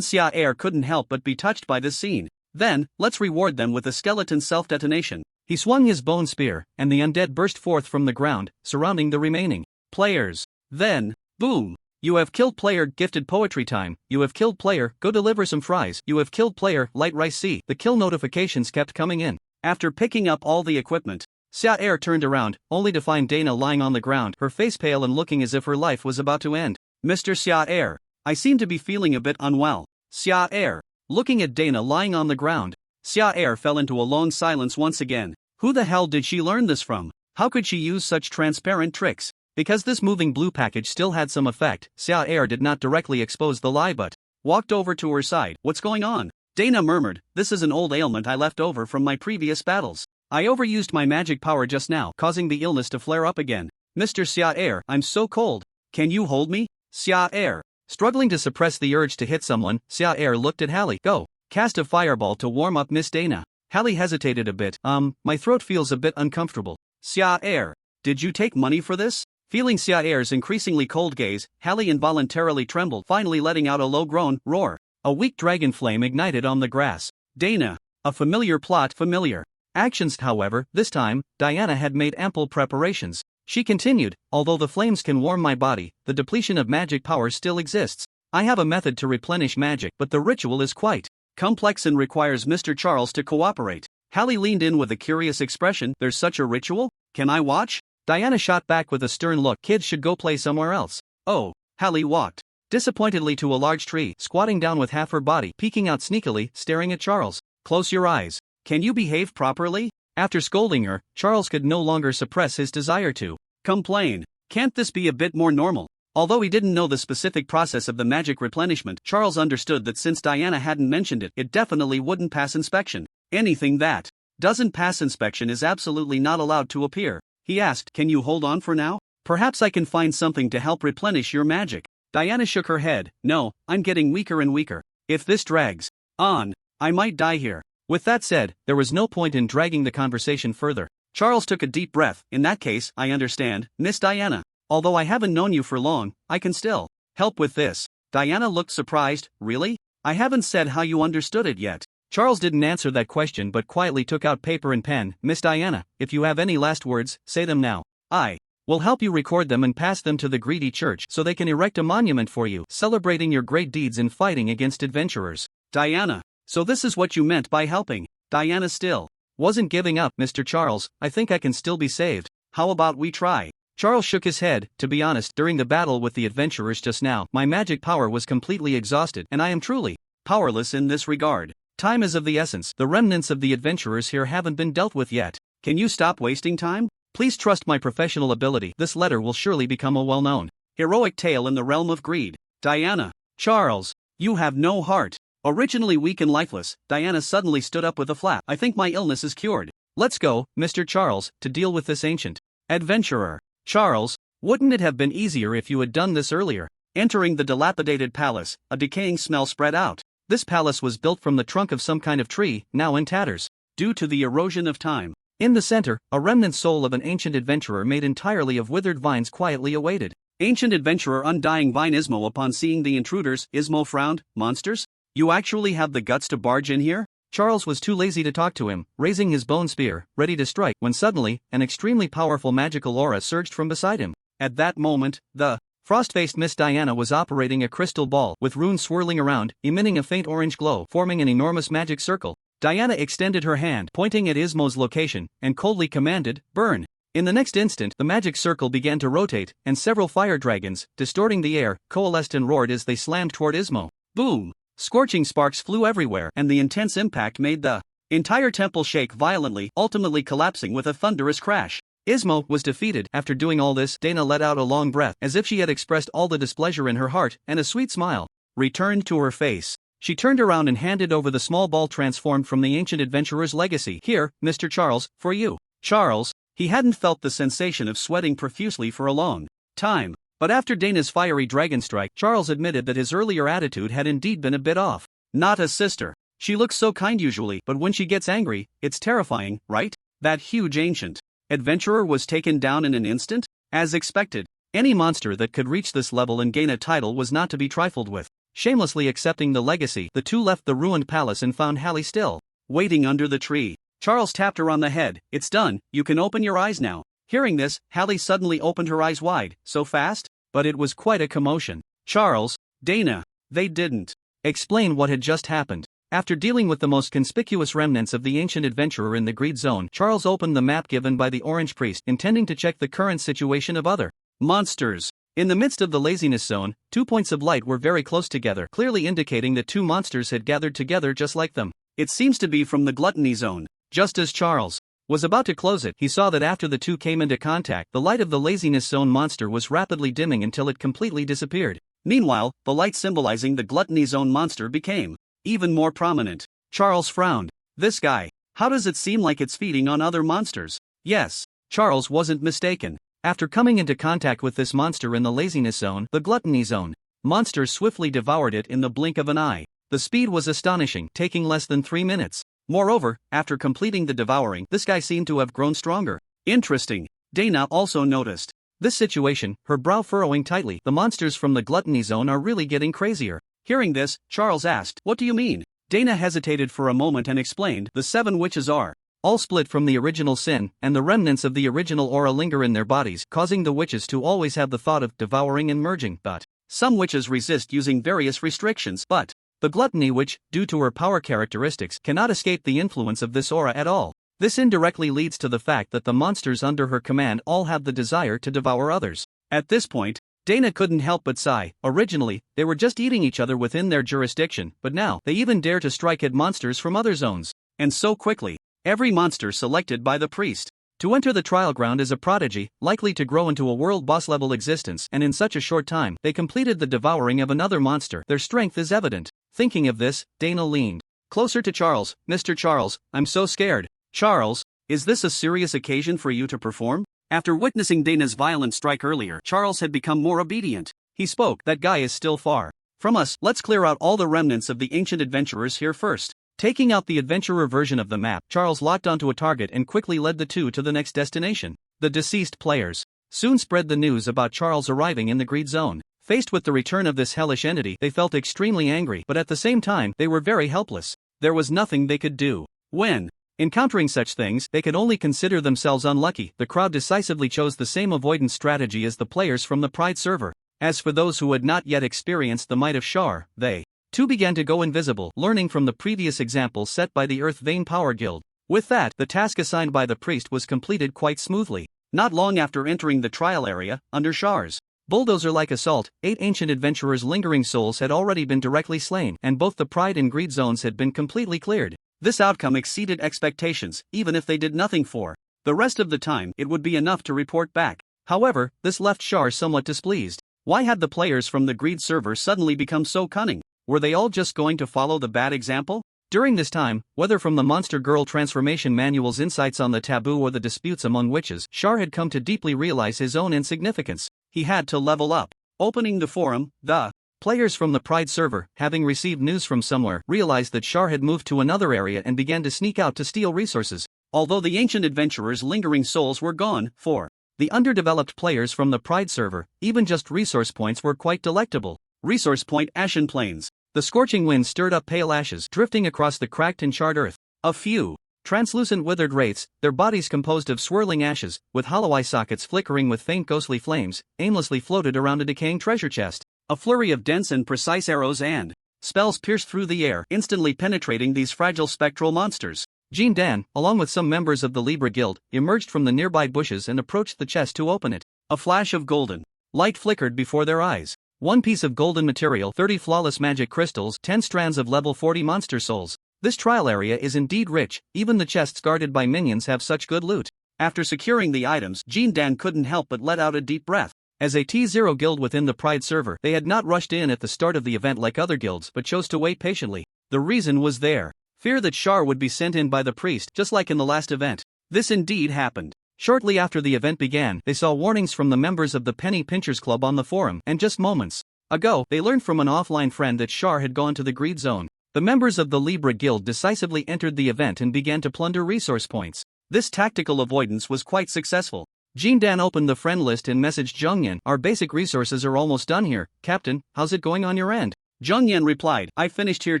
Xiaer couldn't help but be touched by this scene. Then, let's reward them with a skeleton self-detonation. He swung his bone spear, and the undead burst forth from the ground, surrounding the remaining players. Then, boom! You have killed player. Gifted poetry time. You have killed player. Go deliver some fries. You have killed player. Light rice. See. The kill notifications kept coming in. After picking up all the equipment, Xia turned around, only to find Dana lying on the ground, her face pale and looking as if her life was about to end. Mr. Xia, I seem to be feeling a bit unwell. Xia, looking at Dana lying on the ground, Xia fell into a long silence once again. Who the hell did she learn this from? How could she use such transparent tricks? Because this moving blue package still had some effect, Xia did not directly expose the lie but walked over to her side. What's going on? Dana murmured, this is an old ailment I left over from my previous battles. I overused my magic power just now, causing the illness to flare up again. Mr. Xia, I'm so cold. Can you hold me? Xia, struggling to suppress the urge to hit someone, Xia looked at Hallie. Go. Cast a fireball to warm up Miss Dana. Hallie hesitated a bit. My throat feels a bit uncomfortable. Xia, did you take money for this? Feeling Xia's increasingly cold gaze, Hallie involuntarily trembled, finally letting out a low groan, roar. A weak dragon flame ignited on the grass. Dana. A familiar plot, familiar actions. However, this time, Diana had made ample preparations. She continued, although the flames can warm my body, the depletion of magic power still exists. I have a method to replenish magic, but the ritual is quite complex and requires Mr. Charles to cooperate. Hallie leaned in with a curious expression. There's such a ritual? Can I watch? Diana shot back with a stern look. Kids should go play somewhere else. Oh. Hallie walked disappointedly to a large tree, squatting down with half her body, peeking out sneakily, staring at Charles. Close your eyes. Can you behave properly? After scolding her, Charles could no longer suppress his desire to complain. Can't this be a bit more normal? Although he didn't know the specific process of the magic replenishment, Charles understood that since Diana hadn't mentioned it, it definitely wouldn't pass inspection. Anything that doesn't pass inspection is absolutely not allowed to appear. He asked, can you hold on for now? Perhaps I can find something to help replenish your magic. Diana shook her head. No, I'm getting weaker and weaker. If this drags on, I might die here. With that said, there was no point in dragging the conversation further. Charles took a deep breath. In that case, I understand, Miss Diana. Although I haven't known you for long, I can still help with this. Diana looked surprised. Really? I haven't said how you understood it yet. Charles didn't answer that question but quietly took out paper and pen. Miss Diana, if you have any last words, say them now. I will help you record them and pass them to the greedy church so they can erect a monument for you, celebrating your great deeds in fighting against adventurers. Diana. So this is what you meant by helping. Diana still wasn't giving up. Mr. Charles, I think I can still be saved. How about we try? Charles shook his head. To be honest, during the battle with the adventurers just now, my magic power was completely exhausted and I am truly powerless in this regard. Time is of the essence. The remnants of the adventurers here haven't been dealt with yet. Can you stop wasting time? Please trust my professional ability. This letter will surely become a well-known heroic tale in the realm of greed. Diana. Charles, you have no heart. Originally weak and lifeless, Diana suddenly stood up with a flap. I think my illness is cured. Let's go, Mr. Charles, to deal with this ancient adventurer. Charles, wouldn't it have been easier if you had done this earlier? Entering the dilapidated palace, a decaying smell spread out. This palace was built from the trunk of some kind of tree, now in tatters, due to the erosion of time. In the center, a remnant soul of an ancient adventurer made entirely of withered vines quietly awaited. Ancient adventurer Undying Vine Ismo. Upon seeing the intruders, Ismo frowned. Monsters? You actually have the guts to barge in here? Charles was too lazy to talk to him, raising his bone spear, ready to strike, when suddenly, an extremely powerful magical aura surged from beside him. At that moment, the frost-faced Miss Diana was operating a crystal ball with runes swirling around, emitting a faint orange glow, forming an enormous magic circle. Diana extended her hand, pointing at Ismo's location, and coldly commanded, burn. In the next instant, the magic circle began to rotate, and several fire dragons, distorting the air, coalesced and roared as they slammed toward Ismo. Boom! Scorching sparks flew everywhere, and the intense impact made the entire temple shake violently, ultimately collapsing with a thunderous crash. Ismo was defeated. After doing all this, Dana let out a long breath, as if she had expressed all the displeasure in her heart, and a sweet smile returned to her face. She turned around and handed over the small ball transformed from the ancient adventurer's legacy. Here, Mr. Charles, for you. Charles, he hadn't felt the sensation of sweating profusely for a long time. But after Dana's fiery dragon strike, Charles admitted that his earlier attitude had indeed been a bit off. Not a sister. She looks so kind usually, but when she gets angry, it's terrifying, right? That huge ancient adventurer was taken down in an instant? As expected, any monster that could reach this level and gain a title was not to be trifled with. Shamelessly accepting the legacy, the two left the ruined palace and found Hallie still waiting under the tree. Charles tapped her on the head. It's done, you can open your eyes now. Hearing this, Hallie suddenly opened her eyes wide. So fast? But it was quite a commotion. Charles, Dana, they didn't explain what had just happened. After dealing with the most conspicuous remnants of the ancient adventurer in the Greed Zone, Charles opened the map given by the Orange Priest, intending to check the current situation of other monsters. In the midst of the laziness zone, 2 points of light were very close together, clearly indicating that 2 monsters had gathered together just like them. It seems to be from the gluttony zone. Just as Charles was about to close it, he saw that after the two came into contact, the light of the laziness zone monster was rapidly dimming until it completely disappeared. Meanwhile, the light symbolizing the gluttony zone monster became even more prominent. Charles frowned. This guy, how does it seem like it's feeding on other monsters? Yes, Charles wasn't mistaken. After coming into contact with this monster in the laziness zone, the gluttony zone monster swiftly devoured it in the blink of an eye. The speed was astonishing, taking less than 3 minutes. Moreover, after completing the devouring, this guy seemed to have grown stronger. Interesting, Dana also noticed. This situation, her brow furrowing tightly, the monsters from the gluttony zone are really getting crazier. Hearing this, Charles asked, what do you mean? Dana hesitated for a moment and explained, the 7 witches are all split from the original sin, and the remnants of the original aura linger in their bodies, causing the witches to always have the thought of devouring and merging. But some witches resist using various restrictions, but the gluttony witch, due to her power characteristics, cannot escape the influence of this aura at all. This indirectly leads to the fact that the monsters under her command all have the desire to devour others. At this point, Dana couldn't help but sigh. Originally, they were just eating each other within their jurisdiction, but now, they even dare to strike at monsters from other zones. And so quickly. Every monster selected by the priest to enter the trial ground is a prodigy, likely to grow into a world boss level existence, and in such a short time, they completed the devouring of another monster. Their strength is evident. Thinking of this, Dana leaned closer to Charles. Mr. Charles, I'm so scared. Charles, is this a serious occasion for you to perform? After witnessing Dana's violent strike earlier, Charles had become more obedient. He spoke, that guy is still far from us. Let's clear out all the remnants of the ancient adventurers here first. Taking out the adventurer version of the map, Charles locked onto a target and quickly led the two to the next destination. The deceased players soon spread the news about Charles arriving in the Greed Zone. Faced with the return of this hellish entity, they felt extremely angry, but at the same time, they were very helpless. There was nothing they could do. When encountering such things, they could only consider themselves unlucky. The crowd decisively chose the same avoidance strategy as the players from the Pride server. As for those who had not yet experienced the might of Shar, they too began to go invisible, learning from the previous example set by the Earth Vein Power Guild. With that, the task assigned by the priest was completed quite smoothly. Not long after entering the trial area, under Shar's bulldozer-like assault, 8 ancient adventurers' lingering souls had already been directly slain, and both the Pride and Greed zones had been completely cleared. This outcome exceeded expectations, even if they did nothing for the rest of the time. It would be enough to report back. However, this left Shar somewhat displeased. Why had the players from the Greed server suddenly become so cunning? Were they all just going to follow the bad example? During this time, whether from the Monster Girl transformation manual's insights on the taboo or the disputes among witches, Shar had come to deeply realize his own insignificance. He had to level up. Opening the forum, the players from the Pride server, having received news from somewhere, realized that Shar had moved to another area and began to sneak out to steal resources. Although the ancient adventurers' lingering souls were gone, for the underdeveloped players from the Pride server, even just resource points were quite delectable. Resource point Ashen Plains. The scorching wind stirred up pale ashes, drifting across the cracked and charred earth. A few translucent withered wraiths, their bodies composed of swirling ashes, with hollow eye sockets flickering with faint ghostly flames, aimlessly floated around a decaying treasure chest. A flurry of dense and precise arrows and spells pierced through the air, instantly penetrating these fragile spectral monsters. Jean Dan, along with some members of the Libra Guild, emerged from the nearby bushes and approached the chest to open it. A flash of golden light flickered before their eyes. 1 piece of golden material, 30 flawless magic crystals, 10 strands of level 40 monster souls. This trial area is indeed rich, even the chests guarded by minions have such good loot. After securing the items, Jean Dan couldn't help but let out a deep breath. As a T0 guild within the Pride server, they had not rushed in at the start of the event like other guilds but chose to wait patiently. The reason was their fear that Shar would be sent in by the priest, just like in the last event. This indeed happened. Shortly after the event began, they saw warnings from the members of the Penny Pinchers Club on the forum, and just moments ago, they learned from an offline friend that Shar had gone to the Greed Zone. The members of the Libra Guild decisively entered the event and began to plunder resource points. This tactical avoidance was quite successful. Jean Dan opened the friend list and messaged Zhongyan, our basic resources are almost done here, Captain, how's it going on your end? Zhongyan replied, I finished here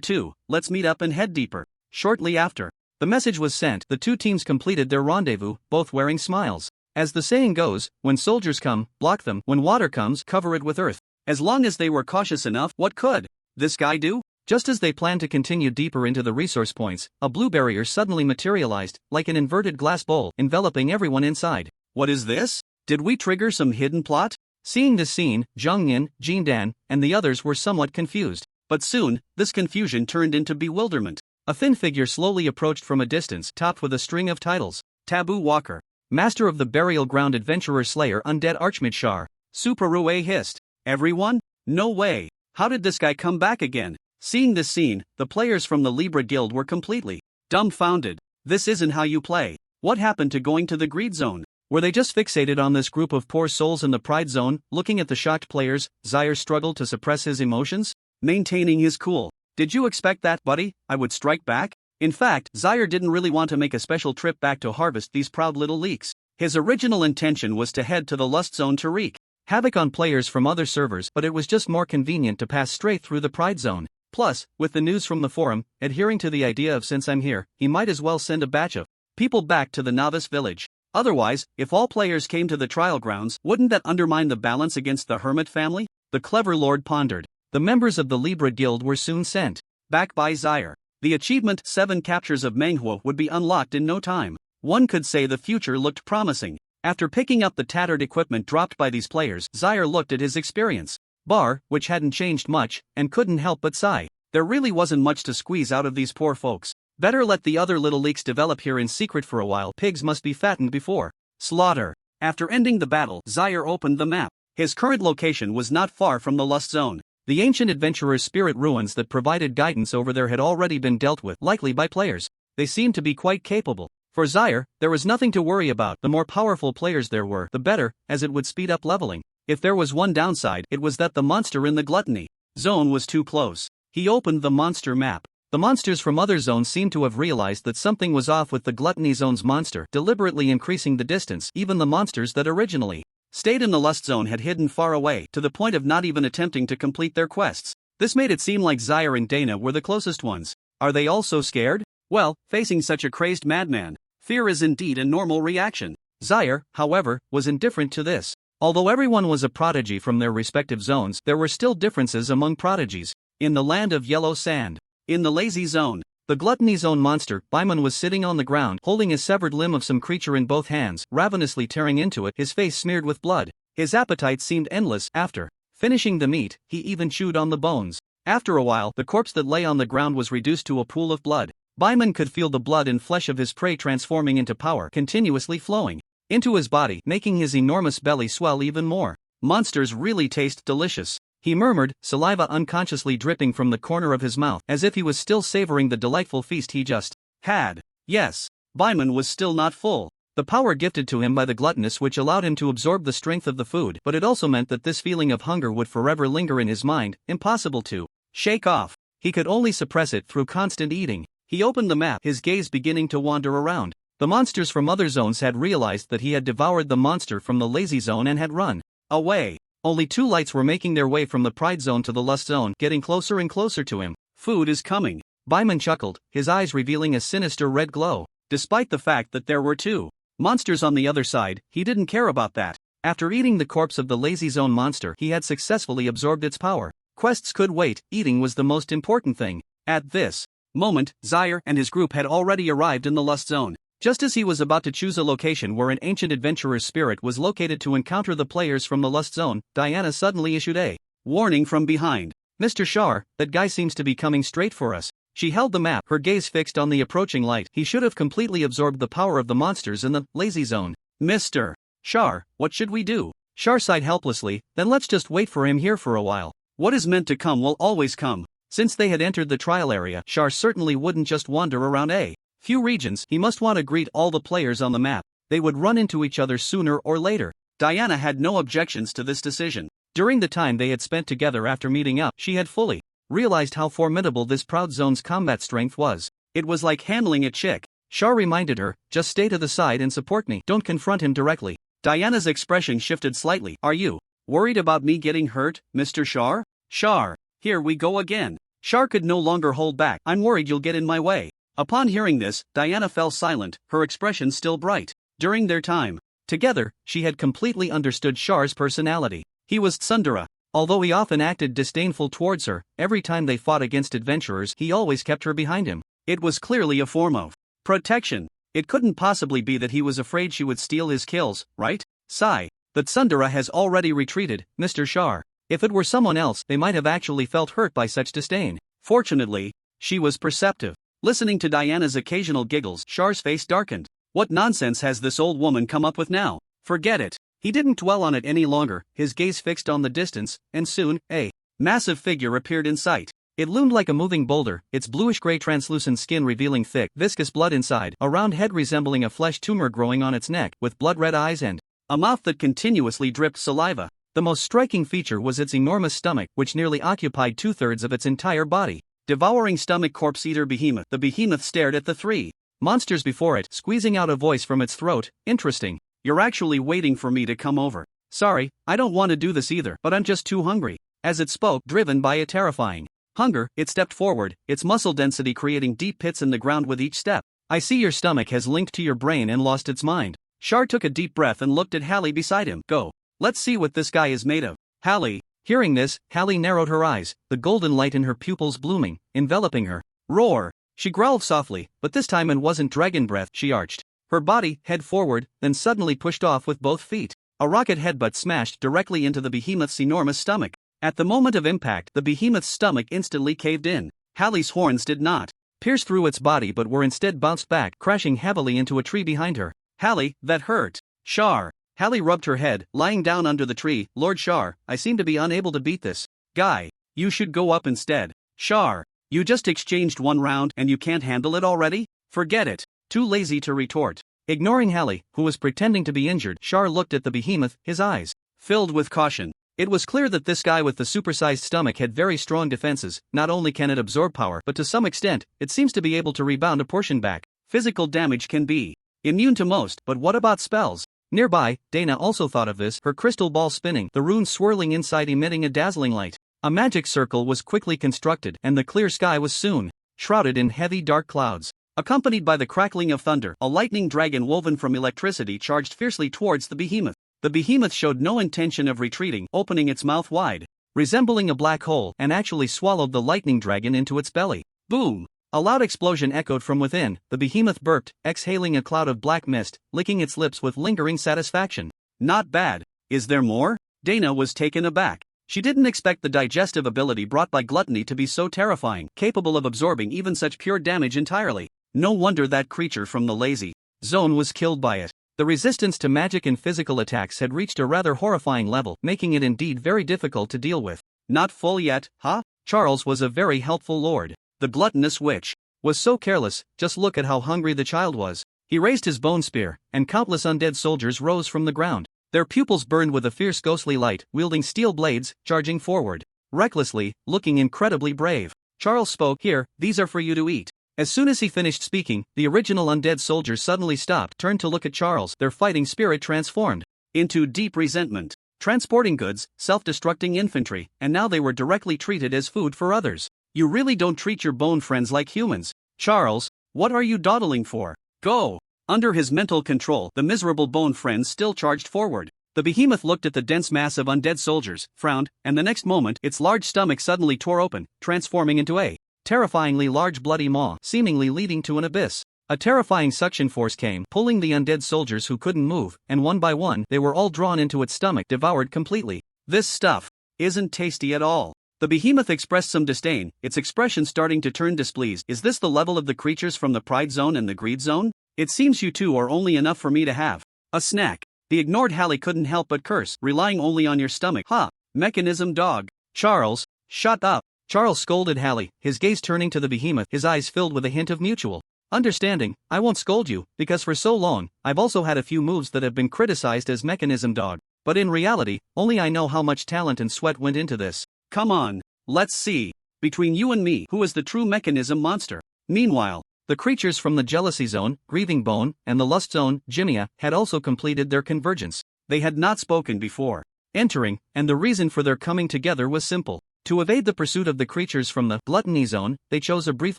too, let's meet up and head deeper. Shortly after, The message was sent, the two teams completed their rendezvous, both wearing smiles. As the saying goes, when soldiers come, block them, when water comes, cover it with earth. As long as they were cautious enough, what could this guy do? Just as they planned to continue deeper into the resource points, a blue barrier suddenly materialized, like an inverted glass bowl, enveloping everyone inside. What is this? Did we trigger some hidden plot? Seeing this scene, Zhongyin, Jindan, and the others were somewhat confused. But soon, this confusion turned into bewilderment. A thin figure slowly approached from a distance, topped with a string of titles. Taboo Walker. Master of the Burial Ground Adventurer Slayer Undead Archmage. Superue hissed. Everyone? No way. How did this guy come back again? Seeing this scene, the players from the Libra Guild were completely dumbfounded. This isn't how you play. What happened to going to the Greed Zone? Were they just fixated on this group of poor souls in the Pride Zone? Looking at the shocked players, Zaire struggled to suppress his emotions, maintaining his cool. Did you expect that, buddy? I would strike back? In fact, Zaire didn't really want to make a special trip back to harvest these proud little leaks. His original intention was to head to the Lust Zone to wreak havoc on players from other servers, but it was just more convenient to pass straight through the Pride Zone. Plus, with the news from the forum, adhering to the idea of since I'm here, he might as well send a batch of people back to the novice village. Otherwise, if all players came to the trial grounds, wouldn't that undermine the balance against the Hermit family? The clever lord pondered. The members of the Libra Guild were soon sent back by Zaire. The achievement 7 captures of Manhwa would be unlocked in no time. One could say the future looked promising. After picking up the tattered equipment dropped by these players, Zaire looked at his experience bar, which hadn't changed much, and couldn't help but sigh. There really wasn't much to squeeze out of these poor folks. Better let the other little leaks develop here in secret for a while. Pigs must be fattened before slaughter. After ending the battle, Zaire opened the map. His current location was not far from the Lust Zone. The ancient adventurer's spirit ruins that provided guidance over there had already been dealt with, likely by players. They seemed to be quite capable. For Zaire, there was nothing to worry about. The more powerful players there were, the better, as it would speed up leveling. If there was one downside, it was that the monster in the gluttony zone was too close. He opened the monster map. The monsters from other zones seemed to have realized that something was off with the gluttony zone's monster, deliberately increasing the distance. Even the monsters that originally stayed in the Lust Zone had hidden far away, to the point of not even attempting to complete their quests. This made it seem like Zaire and Dana were the closest ones. Are they all so scared? Well, facing such a crazed madman, fear is indeed a normal reaction. Zaire, however, was indifferent to this. Although everyone was a prodigy from their respective zones, there were still differences among prodigies. In the land of yellow sand, in the lazy zone, the gluttony zone monster, Baiman, was sitting on the ground, holding a severed limb of some creature in both hands, ravenously tearing into it, his face smeared with blood. His appetite seemed endless. After finishing the meat, he even chewed on the bones. After a while, the corpse that lay on the ground was reduced to a pool of blood. Baiman could feel the blood and flesh of his prey transforming into power, continuously flowing into his body, making his enormous belly swell even more. Monsters really taste delicious, he murmured, saliva unconsciously dripping from the corner of his mouth, as if he was still savoring the delightful feast he just had. Yes, Baiman was still not full. The power gifted to him by the gluttonous which allowed him to absorb the strength of the food, but it also meant that this feeling of hunger would forever linger in his mind, impossible to shake off. He could only suppress it through constant eating. He opened the map, his gaze beginning to wander around. The monsters from other zones had realized that he had devoured the monster from the lazy zone and had run away. Only 2 lights were making their way from the Pride Zone to the Lust Zone, getting closer and closer to him. Food is coming. Baiman chuckled, his eyes revealing a sinister red glow. Despite the fact that there were 2 monsters on the other side, he didn't care about that. After eating the corpse of the lazy zone monster, he had successfully absorbed its power. Quests could wait, eating was the most important thing. At this moment, Zaire and his group had already arrived in the Lust Zone. Just as he was about to choose a location where an ancient adventurer's spirit was located to encounter the players from the Lust Zone, Diana suddenly issued a warning from behind. Mr. Shar, that guy seems to be coming straight for us. She held the map, her gaze fixed on the approaching light. He should have completely absorbed the power of the monsters in the lazy zone. Mr. Shar, what should we do? Shar sighed helplessly. Then let's just wait for him here for a while. What is meant to come will always come. Since they had entered the trial area, Shar certainly wouldn't just wander around a few regions. He must want to greet all the players on the map. They would run into each other sooner or later. Diana had no objections to this decision. During the time they had spent together after meeting up, she had fully realized how formidable this Proud Zone's combat strength was. It was like handling a chick. Shar reminded her, just stay to the side and support me. Don't confront him directly. Diana's expression shifted slightly. Are you worried about me getting hurt, Mr. Shar? Shar, here we go again. Shar could no longer hold back. I'm worried you'll get in my way. Upon hearing this, Diana fell silent, her expression still bright. During their time together, she had completely understood Char's personality. He was tsundere. Although he often acted disdainful towards her, every time they fought against adventurers he always kept her behind him. It was clearly a form of protection. It couldn't possibly be that he was afraid she would steal his kills, right? Sigh. The tsundere has already retreated, Mr. Char. If it were someone else, they might have actually felt hurt by such disdain. Fortunately, she was perceptive. Listening to Diana's occasional giggles, Char's face darkened. What nonsense has this old woman come up with now? Forget it. He didn't dwell on it any longer, his gaze fixed on the distance, and soon, a massive figure appeared in sight. It loomed like a moving boulder, its bluish-gray translucent skin revealing thick, viscous blood inside, a round head resembling a flesh tumor growing on its neck, with blood-red eyes and a mouth that continuously dripped saliva. The most striking feature was its enormous stomach, which nearly occupied 2/3 of its entire body. Devouring stomach corpse-eater behemoth. The behemoth stared at the three monsters before it, squeezing out a voice from its throat. Interesting. You're actually waiting for me to come over. Sorry, I don't want to do this either, but I'm just too hungry. As it spoke, driven by a terrifying hunger, it stepped forward, its muscle density creating deep pits in the ground with each step. I see your stomach has linked to your brain and lost its mind. Char took a deep breath and looked at Hallie beside him. Go. Let's see what this guy is made of. Hallie. Hearing this, Hallie narrowed her eyes, the golden light in her pupils blooming, enveloping her. Roar. She growled softly, but this time it wasn't dragon breath. She arched her body, head forward, then suddenly pushed off with both feet. A rocket headbutt smashed directly into the behemoth's enormous stomach. At the moment of impact, the behemoth's stomach instantly caved in. Hallie's horns did not pierce through its body but were instead bounced back, crashing heavily into a tree behind her. Hallie, that hurt. Char. Hallie rubbed her head, lying down under the tree. Lord Char, I seem to be unable to beat this guy. You should go up instead. Char. You just exchanged one round and you can't handle it already? Forget it. Too lazy to retort. Ignoring Hallie, who was pretending to be injured, Char looked at the behemoth, his eyes filled with caution. It was clear that this guy with the supersized stomach had very strong defenses. Not only can it absorb power, but to some extent, it seems to be able to rebound a portion back. Physical damage can be immune to most, but what about spells? Nearby, Dana also thought of this, her crystal ball spinning, the runes swirling inside emitting a dazzling light. A magic circle was quickly constructed, and the clear sky was soon shrouded in heavy dark clouds. Accompanied by the crackling of thunder, a lightning dragon woven from electricity charged fiercely towards the behemoth. The behemoth showed no intention of retreating, opening its mouth wide, resembling a black hole, and actually swallowed the lightning dragon into its belly. Boom! A loud explosion echoed from within. The behemoth burped, exhaling a cloud of black mist, licking its lips with lingering satisfaction. Not bad. Is there more? Dana was taken aback. She didn't expect the digestive ability brought by gluttony to be so terrifying, capable of absorbing even such pure damage entirely. No wonder that creature from the lazy zone was killed by it. The resistance to magic and physical attacks had reached a rather horrifying level, making it indeed very difficult to deal with. Not full yet, huh? Charles was a very helpful lord. The gluttonous witch was so careless, just look at how hungry the child was. He raised his bone spear, and countless undead soldiers rose from the ground. Their pupils burned with a fierce ghostly light, wielding steel blades, charging forward recklessly, looking incredibly brave. Charles spoke, Here, these are for you to eat. As soon as he finished speaking, the original undead soldiers suddenly stopped, turned to look at Charles, their fighting spirit transformed into deep resentment. Transporting goods, self-destructing infantry, and now they were directly treated as food for others. You really don't treat your bone friends like humans. Charles, what are you dawdling for? Go! Under his mental control, the miserable bone friends still charged forward. The behemoth looked at the dense mass of undead soldiers, frowned, and the next moment, its large stomach suddenly tore open, transforming into a terrifyingly large bloody maw, seemingly leading to an abyss. A terrifying suction force came, pulling the undead soldiers who couldn't move, and one by one, they were all drawn into its stomach, devoured completely. This stuff isn't tasty at all. The behemoth expressed some disdain, its expression starting to turn displeased. Is this the level of the creatures from the Pride Zone and the Greed Zone? It seems you two are only enough for me to have a snack. The ignored Hallie couldn't help but curse, relying only on your stomach. Ha! Mechanism dog. Charles, shut up. Charles scolded Hallie, his gaze turning to the behemoth, his eyes filled with a hint of mutual understanding. I won't scold you, because for so long, I've also had a few moves that have been criticized as mechanism dog. But in reality, only I know how much talent and sweat went into this. Come on, let's see. Between you and me, who is the true mechanism monster? Meanwhile, the creatures from the Jealousy Zone, Grieving Bone, and the Lust Zone, Jimia, had also completed their convergence. They had not spoken before entering, and the reason for their coming together was simple. To evade the pursuit of the creatures from the Gluttony Zone, they chose a brief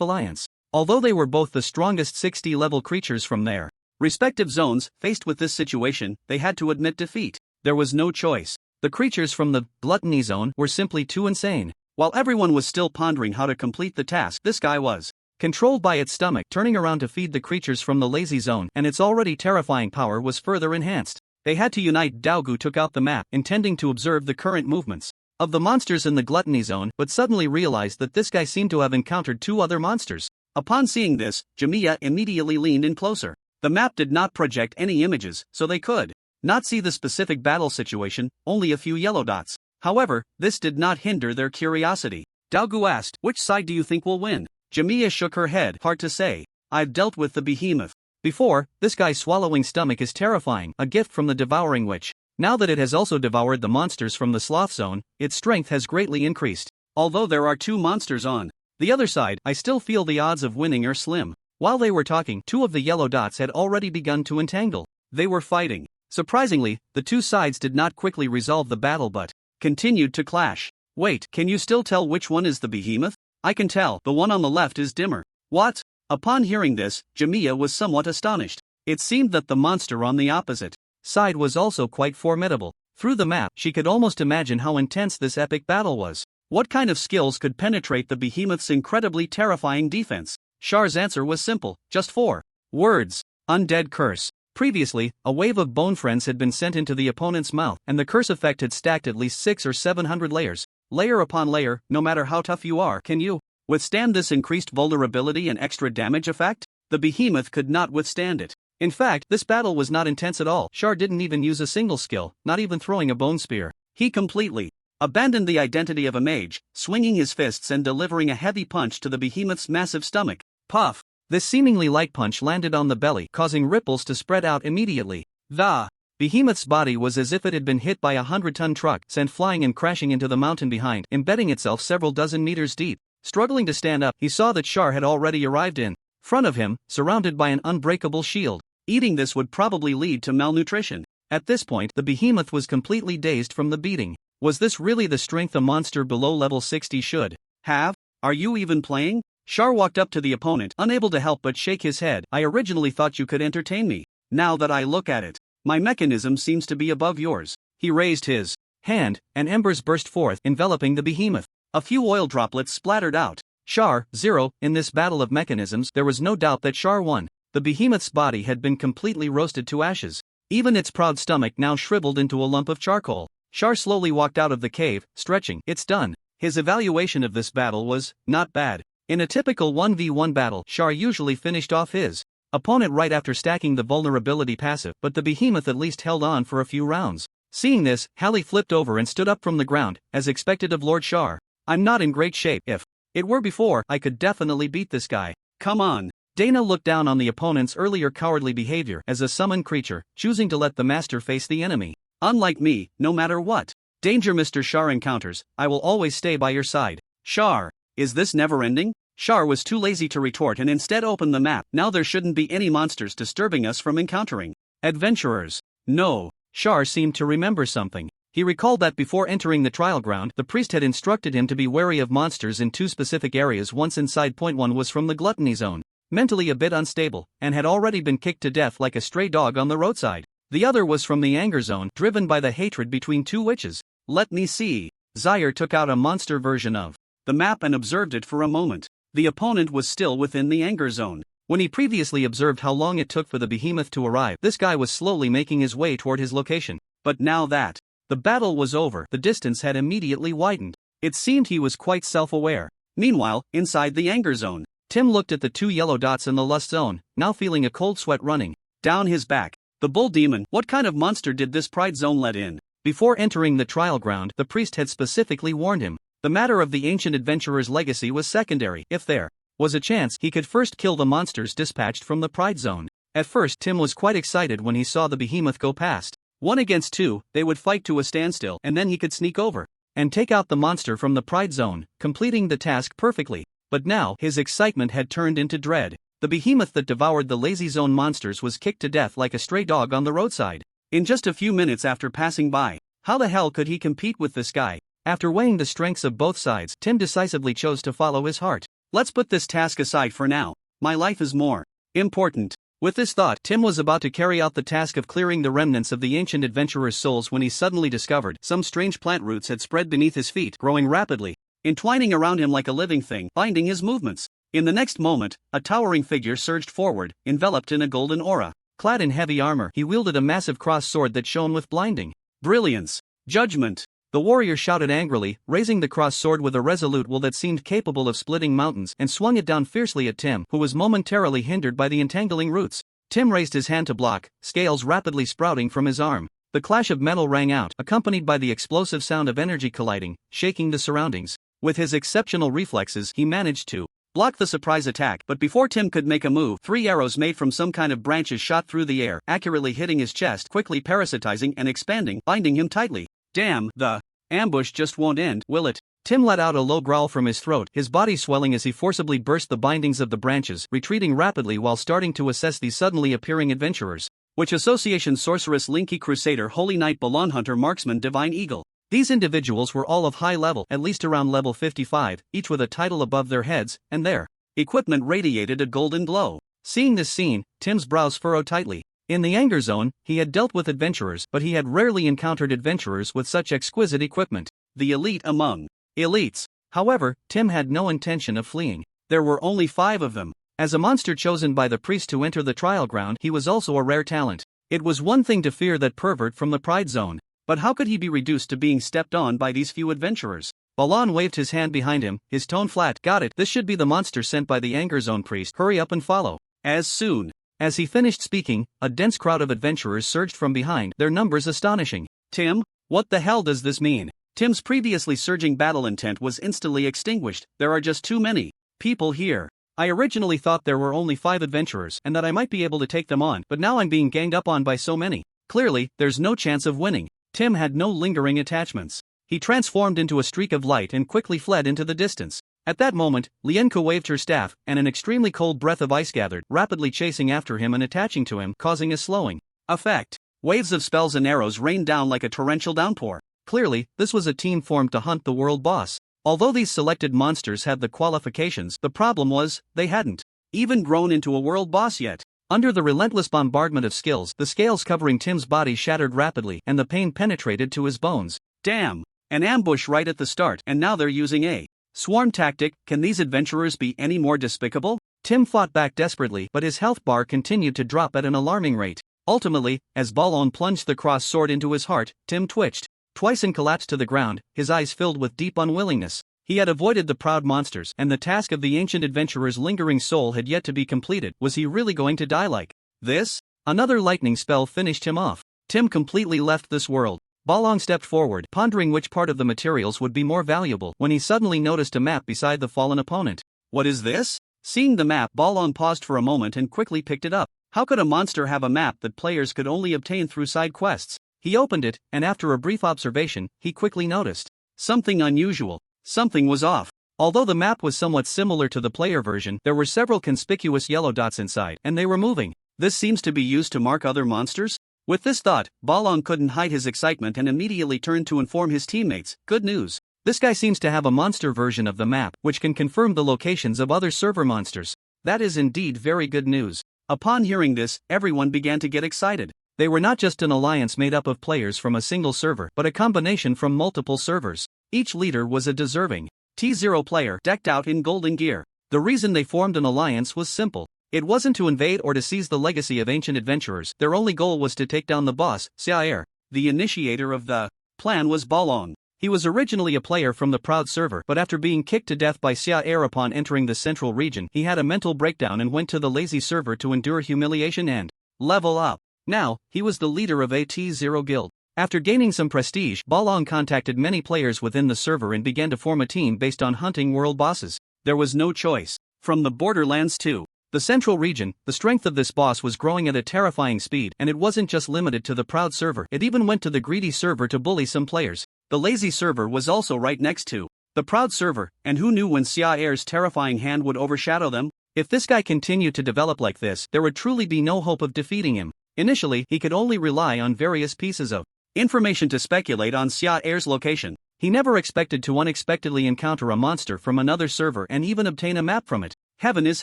alliance. although they were both the strongest 60-level creatures from their respective zones. Faced with this situation, they had to admit defeat. There was no choice. The creatures from the Gluttony Zone were simply too insane. While everyone was still pondering how to complete the task, this guy was controlled by its stomach, turning around to feed the creatures from the Lazy Zone, and its already terrifying power was further enhanced. They had to unite. Daogu took out the map, intending to observe the current movements of the monsters in the Gluttony Zone, but suddenly realized that this guy seemed to have encountered 2 other monsters. Upon seeing this, Jamiya immediately leaned in closer. The map did not project any images, so they could not see the specific battle situation, only a few yellow dots. However, this did not hinder their curiosity. Daogu asked, "Which side do you think will win?" Jamiya shook her head. "Hard to say. I've dealt with the behemoth before. This guy's swallowing stomach is terrifying, a gift from the devouring witch. Now that it has also devoured the monsters from the sloth zone, its strength has greatly increased. Although there are 2 monsters on the other side, I still feel the odds of winning are slim." While they were talking, 2 of the yellow dots had already begun to entangle. They were fighting. Surprisingly, the 2 sides did not quickly resolve the battle but continued to clash. "Wait, can you still tell which one is the behemoth?" "I can tell, the one on the left is dimmer." "What?" Upon hearing this, Jamiya was somewhat astonished. It seemed that the monster on the opposite side was also quite formidable. Through the map, she could almost imagine how intense this epic battle was. What kind of skills could penetrate the behemoth's incredibly terrifying defense? Char's answer was simple, just 4 words: Undead Curse. Previously, a wave of bone friends had been sent into the opponent's mouth, and the curse effect had stacked at least 600 or 700 layers. Layer upon layer, no matter how tough you are. Can you withstand this increased vulnerability and extra damage effect? The behemoth could not withstand it. In fact, this battle was not intense at all. Char didn't even use a single skill, not even throwing a bone spear. He completely abandoned the identity of a mage, swinging his fists and delivering a heavy punch to the behemoth's massive stomach. Puff! This seemingly light punch landed on the belly, causing ripples to spread out immediately. The behemoth's body was as if it had been hit by a 100-ton truck, sent flying and crashing into the mountain behind, embedding itself several dozen meters deep. Struggling to stand up, he saw that Char had already arrived in front of him, surrounded by an unbreakable shield. Eating this would probably lead to malnutrition. At this point, the behemoth was completely dazed from the beating. Was this really the strength a monster below level 60 should have? "Are you even playing?" Char walked up to the opponent, unable to help but shake his head. "I originally thought you could entertain me. Now that I look at it, my mechanism seems to be above yours." He raised his hand, and embers burst forth, enveloping the behemoth. A few oil droplets splattered out. Char, 0. In this battle of mechanisms, there was no doubt that Char won. The behemoth's body had been completely roasted to ashes. Even its proud stomach now shriveled into a lump of charcoal. Char slowly walked out of the cave, stretching. "It's done." His evaluation of this battle was not bad. In a typical 1v1 battle, Char usually finished off his opponent right after stacking the vulnerability passive, but the behemoth at least held on for a few rounds. Seeing this, Hallie flipped over and stood up from the ground, as expected of Lord Char. "I'm not in great shape. If it were before, I could definitely beat this guy." "Come on." Dana looked down on the opponent's earlier cowardly behavior as a summoned creature, choosing to let the master face the enemy. "Unlike me, no matter what danger Mr. Char encounters, I will always stay by your side." "Char, is this never ending?" Char was too lazy to retort and instead opened the map. "Now there shouldn't be any monsters disturbing us from encountering adventurers." "No." Char seemed to remember something. He recalled that before entering the trial ground, the priest had instructed him to be wary of monsters in 2 specific areas. Once inside. Point 1 was from the Gluttony Zone, mentally a bit unstable, and had already been kicked to death like a stray dog on the roadside. The other was from the Anger Zone, driven by the hatred between 2 witches. "Let me see." Zaire took out a monster version of the map and observed it for a moment. The opponent was still within the Anger Zone. When he previously observed how long it took for the behemoth to arrive, this guy was slowly making his way toward his location. But now that the battle was over, the distance had immediately widened. It seemed he was quite self-aware. Meanwhile, inside the Anger Zone, Tim looked at the 2 yellow dots in the Lust Zone, now feeling a cold sweat running down his back. The bull demon. What kind of monster did this Pride Zone let in? Before entering the trial ground, the priest had specifically warned him. The matter of the ancient adventurer's legacy was secondary. If there was a chance, he could first kill the monsters dispatched from the Pride Zone. At first, Tim was quite excited when he saw the behemoth go past. 1 against 2, they would fight to a standstill, and then he could sneak over and take out the monster from the Pride Zone, completing the task perfectly. But now, his excitement had turned into dread. The behemoth that devoured the Lazy Zone monsters was kicked to death like a stray dog on the roadside. In just a few minutes after passing by, how the hell could he compete with this guy? After weighing the strengths of both sides, Tim decisively chose to follow his heart. "Let's put this task aside for now. My life is more important. With this thought, Tim was about to carry out the task of clearing the remnants of the ancient adventurer's souls when he suddenly discovered some strange plant roots had spread beneath his feet, growing rapidly, entwining around him like a living thing, binding his movements. In the next moment, a towering figure surged forward, enveloped in a golden aura. Clad in heavy armor, he wielded a massive cross sword that shone with blinding brilliance. Judgment! The warrior shouted angrily, raising the cross sword with a resolute will that seemed capable of splitting mountains, and swung it down fiercely at Tim, who was momentarily hindered by the entangling roots. Tim raised his hand to block, scales rapidly sprouting from his arm. The clash of metal rang out, accompanied by the explosive sound of energy colliding, shaking the surroundings. With his exceptional reflexes, he managed to block the surprise attack, but before Tim could make a move, 3 arrows made from some kind of branches shot through the air, accurately hitting his chest, quickly parasitizing and expanding, binding him tightly. Damn, the ambush just won't end, will it? Tim let out a low growl from his throat, his body swelling as he forcibly burst the bindings of the branches, retreating rapidly while starting to assess these suddenly appearing adventurers. Which Association Sorceress Linky Crusader Holy Knight Balon Hunter Marksman Divine Eagle. These individuals were all of high level, at least around level 55, each with a title above their heads, and their equipment radiated a golden glow. Seeing this scene, Tim's brows furrowed tightly. In the anger zone, he had dealt with adventurers, but he had rarely encountered adventurers with such exquisite equipment. The elite among elites. However, Tim had no intention of fleeing. There were only 5 of them. As a monster chosen by the priest to enter the trial ground, he was also a rare talent. It was one thing to fear that pervert from the Pride Zone, but how could he be reduced to being stepped on by these few adventurers? Balon waved his hand behind him, his tone flat. Got it, this should be the monster sent by the anger zone priest. Hurry up and follow. As soon as he finished speaking, a dense crowd of adventurers surged from behind, their numbers astonishing. Tim, what the hell does this mean? Tim's previously surging battle intent was instantly extinguished. There are just too many people here. I originally thought there were only 5 adventurers and that I might be able to take them on, but now I'm being ganged up on by so many. Clearly, there's no chance of winning. Tim had no lingering attachments. He transformed into a streak of light and quickly fled into the distance. At that moment, Lienko waved her staff, and an extremely cold breath of ice gathered, rapidly chasing after him and attaching to him, causing a slowing effect. Waves of spells and arrows rained down like a torrential downpour. Clearly, this was a team formed to hunt the world boss. Although these selected monsters had the qualifications, the problem was, they hadn't even grown into a world boss yet. Under the relentless bombardment of skills, the scales covering Tim's body shattered rapidly, and the pain penetrated to his bones. Damn! An ambush right at the start, and now they're using a swarm tactic. Can these adventurers be any more despicable? Tim fought back desperately, but his health bar continued to drop at an alarming rate. Ultimately, as Balon plunged the cross sword into his heart, Tim twitched twice and collapsed to the ground, his eyes filled with deep unwillingness. He had avoided the proud monsters, and the task of the ancient adventurer's lingering soul had yet to be completed. Was he really going to die like this? Another lightning spell finished him off. Tim completely left this world. Balon stepped forward, pondering which part of the materials would be more valuable, when he suddenly noticed a map beside the fallen opponent. What is this? Seeing the map, Balon paused for a moment and quickly picked it up. How could a monster have a map that players could only obtain through side quests? He opened it, and after a brief observation, he quickly noticed something unusual. Something was off. Although the map was somewhat similar to the player version, there were several conspicuous yellow dots inside, and they were moving. This seems to be used to mark other monsters? With this thought, Balon couldn't hide his excitement and immediately turned to inform his teammates. Good news. This guy seems to have a monster version of the map, which can confirm the locations of other server monsters. That is indeed very good news. Upon hearing this, everyone began to get excited. They were not just an alliance made up of players from a single server, but a combination from multiple servers. Each leader was a deserving T0 player decked out in golden gear. The reason they formed an alliance was simple. It wasn't to invade or to seize the legacy of ancient adventurers. Their only goal was to take down the boss, Xiaer. The initiator of the plan was Balon. He was originally a player from the Proud server, but after being kicked to death by Xiaer upon entering the central region, he had a mental breakdown and went to the lazy server to endure humiliation and level up. Now, he was the leader of a T0 guild. After gaining some prestige, Balon contacted many players within the server and began to form a team based on hunting world bosses. There was no choice. From the borderlands to the central region, the strength of this boss was growing at a terrifying speed, and it wasn't just limited to the Proud server, it even went to the greedy server to bully some players. The lazy server was also right next to the Proud server, and who knew when Xiaer's terrifying hand would overshadow them? If this guy continued to develop like this, there would truly be no hope of defeating him. Initially, he could only rely on various pieces of information to speculate on Xiaer's location. He never expected to unexpectedly encounter a monster from another server and even obtain a map from it. Heaven is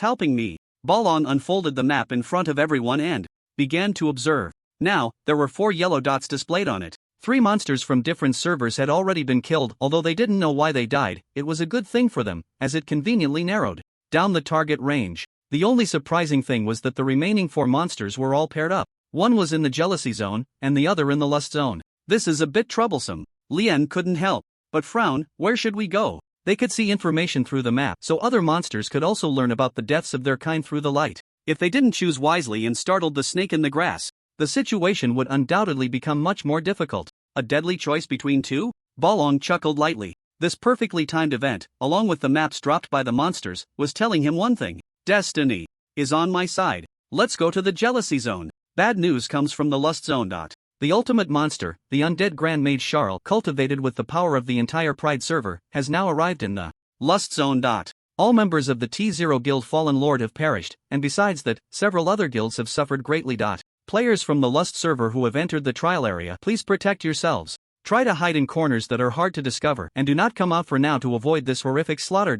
helping me. Daon unfolded the map in front of everyone and began to observe. Now, there were 4 yellow dots displayed on it. 3 monsters from different servers had already been killed, although they didn't know why they died. It was a good thing for them, as it conveniently narrowed down the target range. The only surprising thing was that the remaining 4 monsters were all paired up. One was in the jealousy zone, and the other in the lust zone. This is a bit troublesome. Leysan couldn't help but frown. Where should we go? They could see information through the map, so other monsters could also learn about the deaths of their kind through the light. If they didn't choose wisely and startled the snake in the grass, the situation would undoubtedly become much more difficult. A deadly choice between 2? Daon chuckled lightly. This perfectly timed event, along with the maps dropped by the monsters, was telling him one thing. Destiny is on my side. Let's go to the jealousy zone. Bad news comes from the lust zone. The ultimate monster, the undead Grand Mage Charles, cultivated with the power of the entire Pride server, has now arrived in the lust zone. All members of the T0 guild Fallen Lord have perished, and besides that, several other guilds have suffered greatly. Players from the lust server who have entered the trial area, please protect yourselves. Try to hide in corners that are hard to discover, and do not come out for now to avoid this horrific slaughter.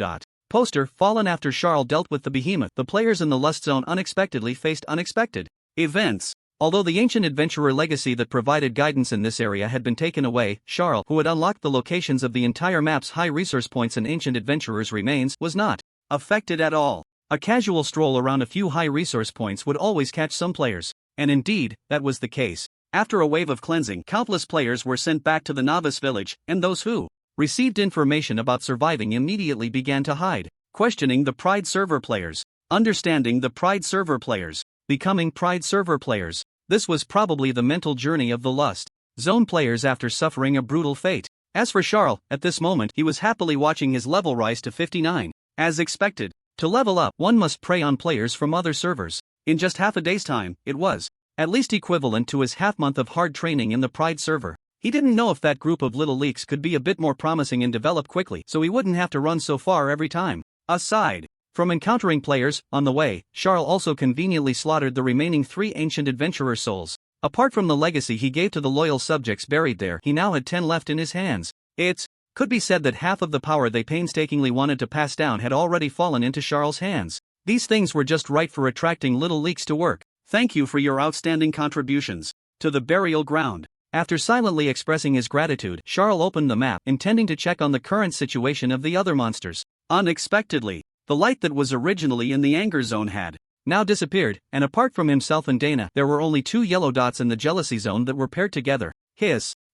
Poster, fallen after Charles dealt with the behemoth. The players in the lust zone unexpectedly faced unexpected events. Although the ancient adventurer legacy that provided guidance in this area had been taken away, Charles, who had unlocked the locations of the entire map's high resource points and ancient adventurers' remains, was not affected at all. A casual stroll around a few high resource points would always catch some players. And indeed, that was the case. After a wave of cleansing, countless players were sent back to the novice village, and those who received information about surviving immediately began to hide, questioning the Pride server players, understanding the Pride server players, becoming Pride server players. This was probably the mental journey of the lust zone players after suffering a brutal fate. As for Charles, at this moment he was happily watching his level rise to 59. As expected, to level up, one must prey on players from other servers. In just half a day's time, it was at least equivalent to his half-month of hard training in the Pride server. He didn't know if that group of little leaks could be a bit more promising and develop quickly, so he wouldn't have to run so far every time. Aside from encountering players, on the way, Charles also conveniently slaughtered the remaining 3 ancient adventurer souls. Apart from the legacy he gave to the loyal subjects buried there, he now had 10 left in his hands. It could be said that half of the power they painstakingly wanted to pass down had already fallen into Charles' hands. These things were just right for attracting little leaks to work. Thank you for your outstanding contributions to the burial ground. After silently expressing his gratitude, Charles opened the map, intending to check on the current situation of the other monsters. Unexpectedly, the light that was originally in the anger zone had now disappeared, and apart from himself and Dana, there were only 2 yellow dots in the jealousy zone that were paired together.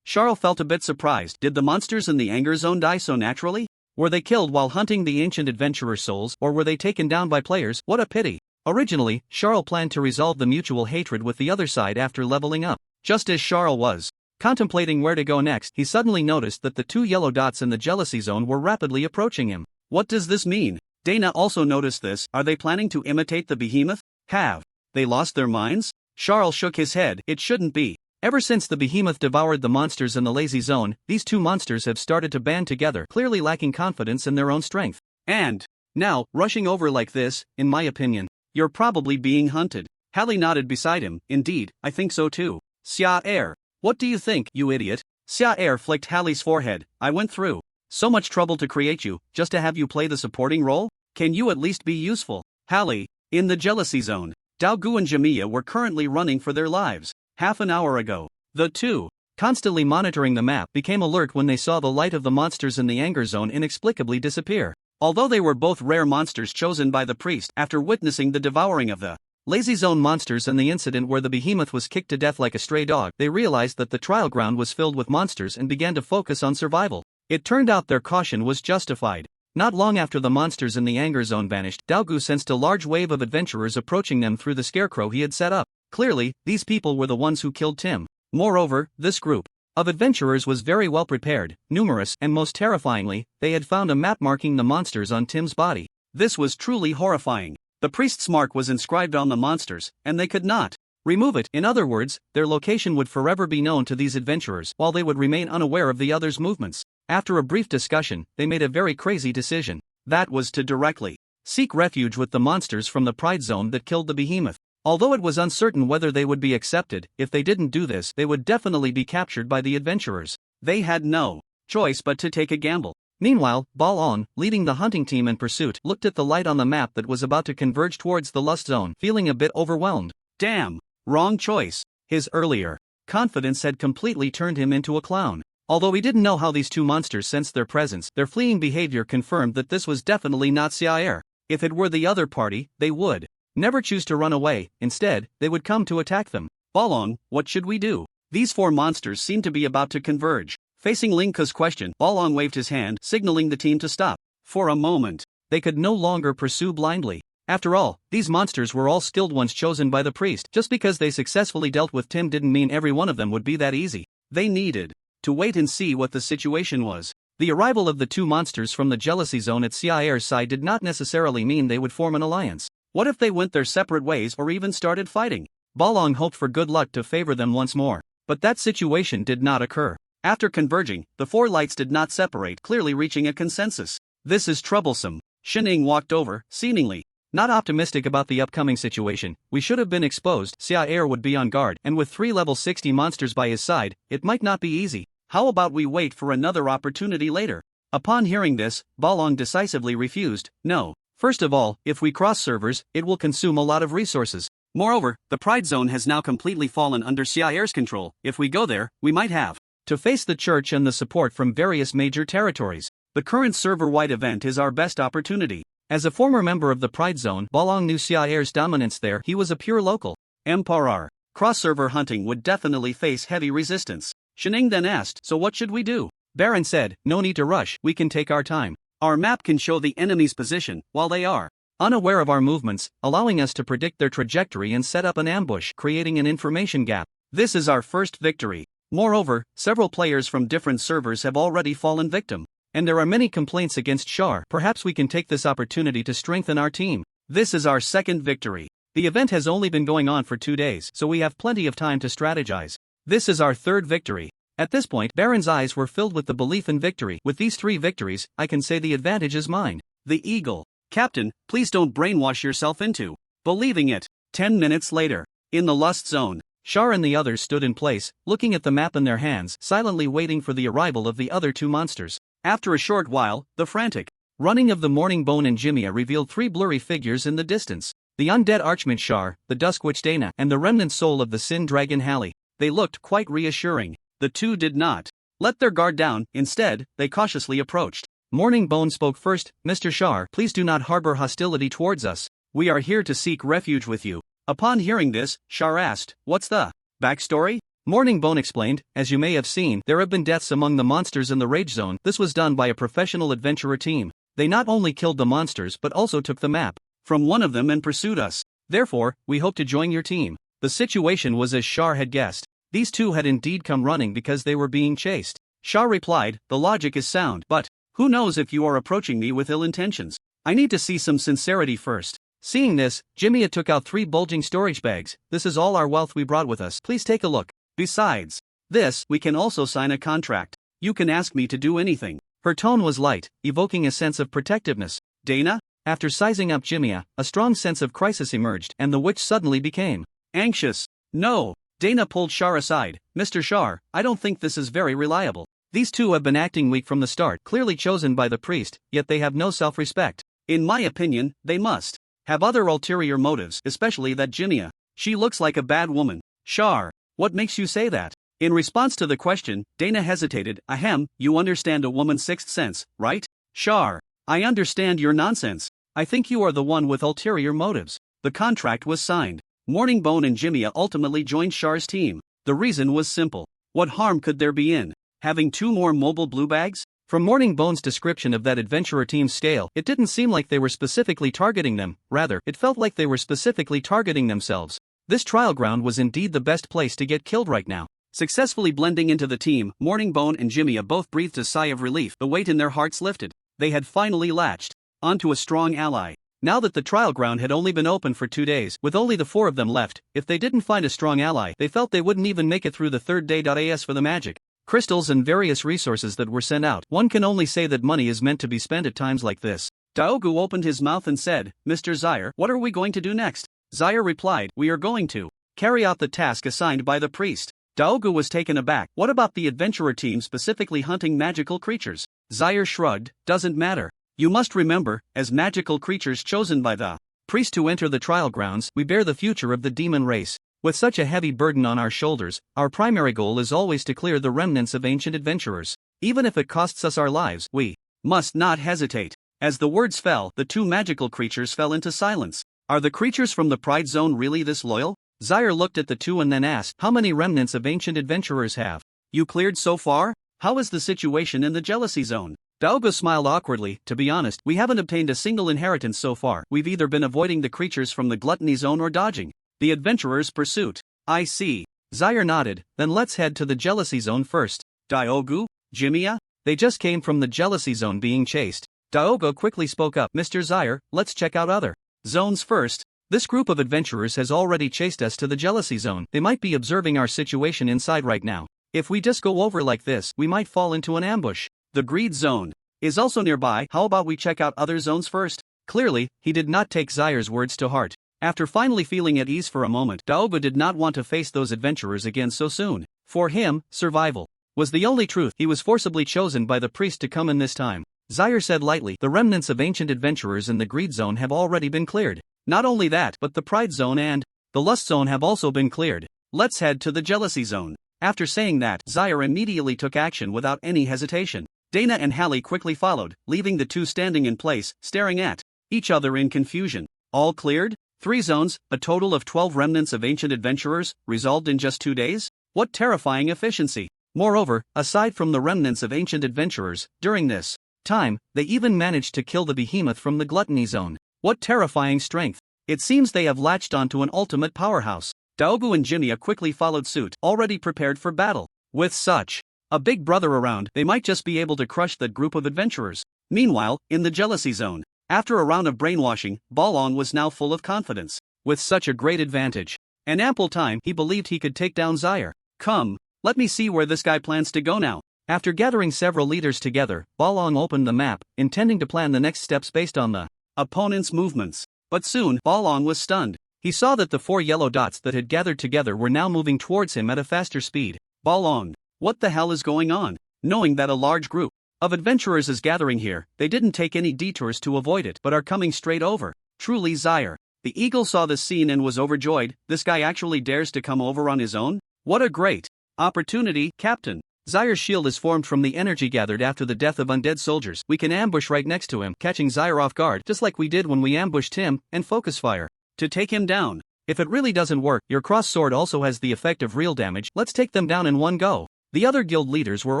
Charles felt a bit surprised. Did the monsters in the anger zone die so naturally? Were they killed while hunting the ancient adventurer souls, or were they taken down by players? What a pity. Originally, Charles planned to resolve the mutual hatred with the other side after leveling up. Just as Charles was contemplating where to go next, he suddenly noticed that the 2 yellow dots in the jealousy zone were rapidly approaching him. What does this mean? Dana also noticed this. Are they planning to imitate the behemoth? Have they lost their minds? Charles shook his head. It shouldn't be. Ever since the behemoth devoured the monsters in the lazy zone, these 2 monsters have started to band together, clearly lacking confidence in their own strength. And now, rushing over like this, in my opinion, you're probably being hunted. Hallie nodded beside him. Indeed, I think so too. Xia Er. What do you think, you idiot? Xia Er flicked Hallie's forehead. I went through so much trouble to create you, just to have you play the supporting role? Can you at least be useful? Hallie. In the jealousy zone, Daogu and Jamiya were currently running for their lives. Half an hour ago, the 2, constantly monitoring the map, became alert when they saw the light of the monsters in the anger zone inexplicably disappear. Although they were both rare monsters chosen by the priest after witnessing the devouring of the lazy zone monsters and the incident where the behemoth was kicked to death like a stray dog, they realized that the trial ground was filled with monsters and began to focus on survival. It turned out their caution was justified. Not long after the monsters in the anger zone vanished, Daogu sensed a large wave of adventurers approaching them through the scarecrow he had set up. Clearly, these people were the ones who killed Tim. Moreover, this group of adventurers was very well prepared, numerous, and most terrifyingly, they had found a map marking the monsters on Tim's body. This was truly horrifying. The priest's mark was inscribed on the monsters, and they could not remove it. In other words, their location would forever be known to these adventurers, while they would remain unaware of the others' movements. After a brief discussion, they made a very crazy decision. That was to directly seek refuge with the monsters from the Pride Zone that killed the behemoth. Although it was uncertain whether they would be accepted, if they didn't do this, they would definitely be captured by the adventurers. They had no choice but to take a gamble. Meanwhile, Balon, leading the hunting team in pursuit, looked at the light on the map that was about to converge towards the Lust Zone, feeling a bit overwhelmed. Damn, wrong choice. His earlier confidence had completely turned him into a clown. Although he didn't know how these two monsters sensed their presence, their fleeing behavior confirmed that this was definitely not Siaer. If it were the other party, they would never choose to run away. Instead, they would come to attack them. Balong, what should we do? These four monsters seem to be about to converge. Facing Lingka's question, Balong waved his hand, signaling the team to stop. For a moment, they could no longer pursue blindly. After all, these monsters were all skilled ones chosen by the priest. Just because they successfully dealt with Tim didn't mean every one of them would be that easy. They needed to wait and see what the situation was. The arrival of the two monsters from the jealousy zone at Siaer's side did not necessarily mean they would form an alliance. What if they went their separate ways or even started fighting? Balong hoped for good luck to favor them once more. But that situation did not occur. After converging, the four lights did not separate, clearly reaching a consensus. This is troublesome. Shining walked over, seemingly not optimistic about the upcoming situation. We should have been exposed. Siaer would be on guard, and with 3 level 60 monsters by his side, it might not be easy. How about we wait for another opportunity later? Upon hearing this, Balong decisively refused. No. First of all, if we cross servers, it will consume a lot of resources. Moreover, the Pride Zone has now completely fallen under Siaer's control. If we go there, we might have to face the church and the support from various major territories. The current server-wide event is our best opportunity. As a former member of the Pride Zone, Balong knew Siaer's dominance there. He was a pure local. Emperor. Cross-server hunting would definitely face heavy resistance. Shining then asked, so what should we do? Baron said, no need to rush, we can take our time. Our map can show the enemy's position, while they are unaware of our movements, allowing us to predict their trajectory and set up an ambush, creating an information gap. This is our first victory. Moreover, several players from different servers have already fallen victim. And there are many complaints against Char. Perhaps we can take this opportunity to strengthen our team. This is our second victory. The event has only been going on for 2 days, so we have plenty of time to strategize. This is our third victory. At this point, Baron's eyes were filled with the belief in victory. With these 3 victories, I can say the advantage is mine. The Eagle. Captain, please don't brainwash yourself into believing it. 10 minutes later, in the Lust Zone, Char and the others stood in place, looking at the map in their hands, silently waiting for the arrival of the other 2 monsters. After a short while, the frantic running of the Morning Bone and Jimia revealed 3 blurry figures in the distance. The undead Archmage Char, the Dusk Witch Dana, and the remnant soul of the Sin Dragon Hallie. They looked quite reassuring. The 2 did not let their guard down. Instead, they cautiously approached. Morning Bone spoke first. Mr. Char, please do not harbor hostility towards us. We are here to seek refuge with you. Upon hearing this, Char asked, what's the backstory? Morning Bone explained, as you may have seen, there have been deaths among the monsters in the Rage Zone. This was done by a professional adventurer team. They not only killed the monsters but also took the map from one of them and pursued us. Therefore, we hope to join your team. The situation was as Char had guessed. These 2 had indeed come running because they were being chased. Char replied, the logic is sound, but who knows if you are approaching me with ill intentions? I need to see some sincerity first. Seeing this, Jimia took out 3 bulging storage bags. This is all our wealth we brought with us. Please take a look. Besides this, we can also sign a contract. You can ask me to do anything. Her tone was light, evoking a sense of protectiveness. Dana? After sizing up Jimia, a strong sense of crisis emerged, and the witch suddenly became anxious. No. Dana pulled Char aside. Mr. Char, I don't think this is very reliable. These 2 have been acting weak from the start, clearly chosen by the priest, yet they have no self-respect. In my opinion, they must have other ulterior motives, especially that Jimia. She looks like a bad woman. Char, what makes you say that? In response to the question, Dana hesitated. Ahem, you understand a woman's sixth sense, right? Char, I understand your nonsense. I think you are the one with ulterior motives. The contract was signed. Morning Bone and Jimia ultimately joined Char's team. The reason was simple. What harm could there be in having 2 more mobile blue bags? From Morning Bone's description of that adventurer team's scale, it didn't seem like they were specifically targeting them. Rather, it felt like they were specifically targeting themselves. This trial ground was indeed the best place to get killed right now. Successfully blending into the team, Morning Bone and Jimia both breathed a sigh of relief. The weight in their hearts lifted. They had finally latched onto a strong ally. Now that the trial ground had only been open for 2 days, with only the 4 of them left, if they didn't find a strong ally, they felt they wouldn't even make it through the 3rd day. As for the magic crystals and various resources that were sent out, one can only say that money is meant to be spent at times like this. Daogu opened his mouth and said, Mr. Zaire, what are we going to do next? Zaire replied, we are going to carry out the task assigned by the priest. Daogu was taken aback. What about the adventurer team specifically hunting magical creatures? Zaire shrugged, doesn't matter. You must remember, as magical creatures chosen by the priest to enter the trial grounds, we bear the future of the demon race. With such a heavy burden on our shoulders, our primary goal is always to clear the remnants of ancient adventurers. Even if it costs us our lives, we must not hesitate. As the words fell, the two magical creatures fell into silence. Are the creatures from the Pride Zone really this loyal? Zaire looked at the two and then asked, how many remnants of ancient adventurers have you cleared so far? How is the situation in the Jealousy Zone? Daogo smiled awkwardly. To be honest, we haven't obtained a single inheritance so far. We've either been avoiding the creatures from the Gluttony Zone or dodging the adventurers' pursuit. I see. Zaire nodded. Then let's head to the Jealousy Zone first. Daogo? Jimiya? They just came from the Jealousy Zone being chased. Daogo quickly spoke up. Mr. Zaire, let's check out other zones first. This group of adventurers has already chased us to the Jealousy Zone. They might be observing our situation inside right now. If we just go over like this, we might fall into an ambush. The Greed Zone is also nearby. How about we check out other zones first? Clearly, he did not take Zaire's words to heart. After finally feeling at ease for a moment, Daogo did not want to face those adventurers again so soon. For him, survival was the only truth. He was forcibly chosen by the priest to come in this time. Zaire said lightly, the remnants of ancient adventurers in the Greed Zone have already been cleared. Not only that, but the Pride Zone and the Lust Zone have also been cleared. Let's head to the Jealousy Zone. After saying that, Zaire immediately took action without any hesitation. Dana and Hallie quickly followed, leaving the two standing in place, staring at each other in confusion. All cleared? 3 zones, a total of 12 remnants of ancient adventurers, resolved in just 2 days? What terrifying efficiency! Moreover, aside from the remnants of ancient adventurers, during this time, they even managed to kill the behemoth from the Gluttony Zone. What terrifying strength! It seems they have latched onto an ultimate powerhouse. Daogo and Jimiya quickly followed suit, already prepared for battle. With such a big brother around, they might just be able to crush that group of adventurers. Meanwhile, in the Jealousy Zone, after a round of brainwashing, Balong was now full of confidence. With such a great advantage and ample time, he believed he could take down Zaire. Come, let me see where this guy plans to go now. After gathering several leaders together, Balong opened the map, intending to plan the next steps based on the opponent's movements. But soon, Balong was stunned. He saw that the 4 yellow dots that had gathered together were now moving towards him at a faster speed. Balong, what the hell is going on? Knowing that a large group of adventurers is gathering here, they didn't take any detours to avoid it but are coming straight over. Truly Zaire. The eagle saw this scene and was overjoyed. This guy actually dares to come over on his own? What a great opportunity, Captain. Zaire's shield is formed from the energy gathered after the death of undead soldiers. We can ambush right next to him, catching Zaire off guard, just like we did when we ambushed him, and focus fire to take him down. If it really doesn't work, your cross sword also has the effect of real damage. Let's take them down in one go. The other guild leaders were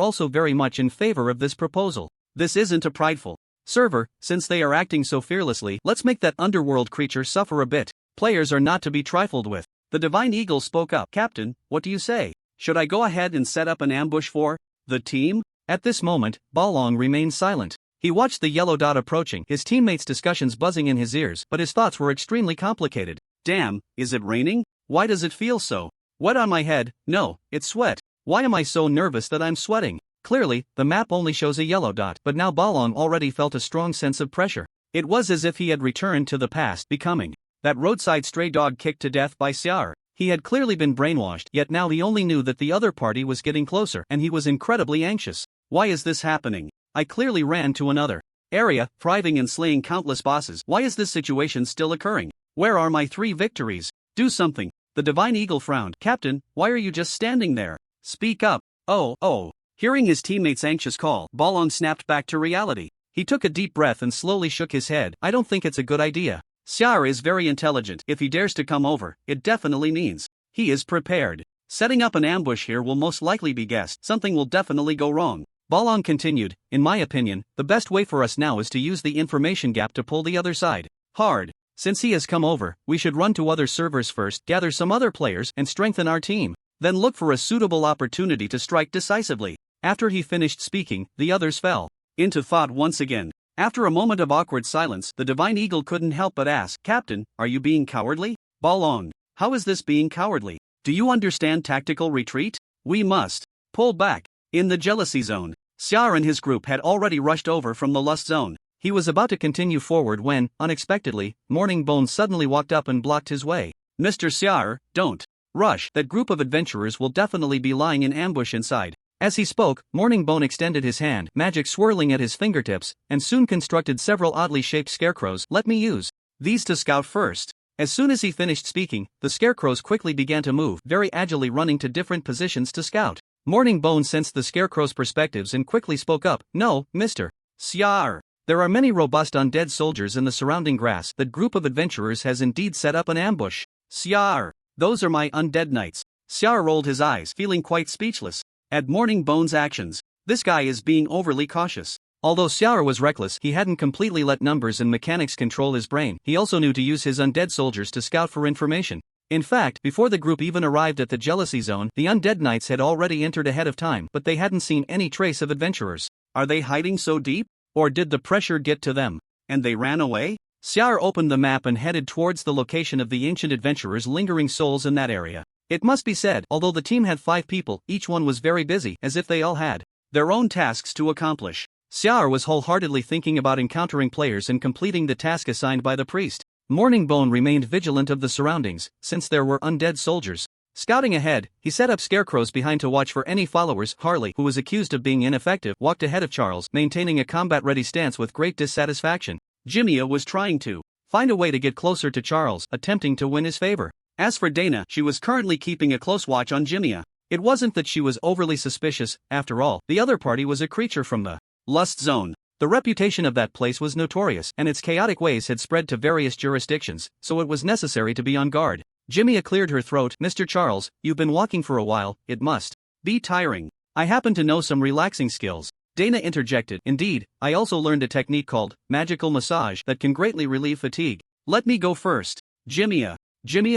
also very much in favor of this proposal. This isn't a prideful server, since they are acting so fearlessly. Let's make that underworld creature suffer a bit. Players are not to be trifled with. The Divine Eagle spoke up. Captain, what do you say? Should I go ahead and set up an ambush for the team? At this moment, Balong remained silent. He watched the yellow dot approaching, his teammates' discussions buzzing in his ears, but his thoughts were extremely complicated. Damn, is it raining? Why does it feel so wet on my head? No, it's sweat. Why am I so nervous that I'm sweating? Clearly, the map only shows a yellow dot, but now Balong already felt a strong sense of pressure. It was as if he had returned to the past, becoming that roadside stray dog kicked to death by Xiar. He had clearly been brainwashed, yet now he only knew that the other party was getting closer, and he was incredibly anxious. Why is this happening? I clearly ran to another area, thriving and slaying countless bosses. Why is this situation still occurring? Where are my 3 victories? Do something. The Divine Eagle frowned. Captain, why are you just standing there? Speak up. Oh. Hearing his teammate's anxious call, Balong snapped back to reality. He took a deep breath and slowly shook his head. I don't think it's a good idea. Xiar is very intelligent. If he dares to come over, it definitely means he is prepared. Setting up an ambush here will most likely be guessed. Something will definitely go wrong. Balong continued, in my opinion, the best way for us now is to use the information gap to pull the other side hard. Since he has come over, we should run to other servers first, gather some other players, and strengthen our team. Then look for a suitable opportunity to strike decisively. After he finished speaking, the others fell into thought once again. After a moment of awkward silence, the Divine Eagle couldn't help but ask, Captain, are you being cowardly? Balong, how is this being cowardly? Do you understand tactical retreat? We must pull back. In the Jealousy Zone, Xiar and his group had already rushed over from the Lust Zone. He was about to continue forward when, unexpectedly, Morning Bone suddenly walked up and blocked his way. Mr. Xiar, don't rush. That group of adventurers will definitely be lying in ambush inside. As he spoke, Morning Bone extended his hand, magic swirling at his fingertips, and soon constructed several oddly shaped scarecrows. Let me use these to scout first. As soon as he finished speaking, the scarecrows quickly began to move, very agilely running to different positions to scout. Morning Bone sensed the scarecrows' perspectives and quickly spoke up. No, Mr. Syar. There are many robust undead soldiers in the surrounding grass. That group of adventurers has indeed set up an ambush. Syar. Those are my undead knights. Syar rolled his eyes, feeling quite speechless at Morning Bone's actions. This guy is being overly cautious. Although Syar was reckless, he hadn't completely let numbers and mechanics control his brain. He also knew to use his undead soldiers to scout for information. In fact, before the group even arrived at the Jealousy Zone, the undead knights had already entered ahead of time, but they hadn't seen any trace of adventurers. Are they hiding so deep? Or did the pressure get to them, and they ran away? Syar opened the map and headed towards the location of the ancient adventurers' lingering souls in that area. It must be said, although the team had 5 people, each one was very busy, as if they all had their own tasks to accomplish. Syar was wholeheartedly thinking about encountering players and completing the task assigned by the priest. Morning Bone remained vigilant of the surroundings, since there were undead soldiers. Scouting ahead, he set up scarecrows behind to watch for any followers. Harley, who was accused of being ineffective, walked ahead of Charles, maintaining a combat-ready stance with great dissatisfaction. Jimia was trying to find a way to get closer to Charles, attempting to win his favor. As for Dana, she was currently keeping a close watch on Jimia. It wasn't that she was overly suspicious, after all, the other party was a creature from the Lust Zone. The reputation of that place was notorious, and its chaotic ways had spread to various jurisdictions, so it was necessary to be on guard. Jimia cleared her throat. Mr. Charles, you've been walking for a while, it must be tiring. I happen to know some relaxing skills. Dana interjected. Indeed, I also learned a technique called magical massage that can greatly relieve fatigue. Let me go first. Jimia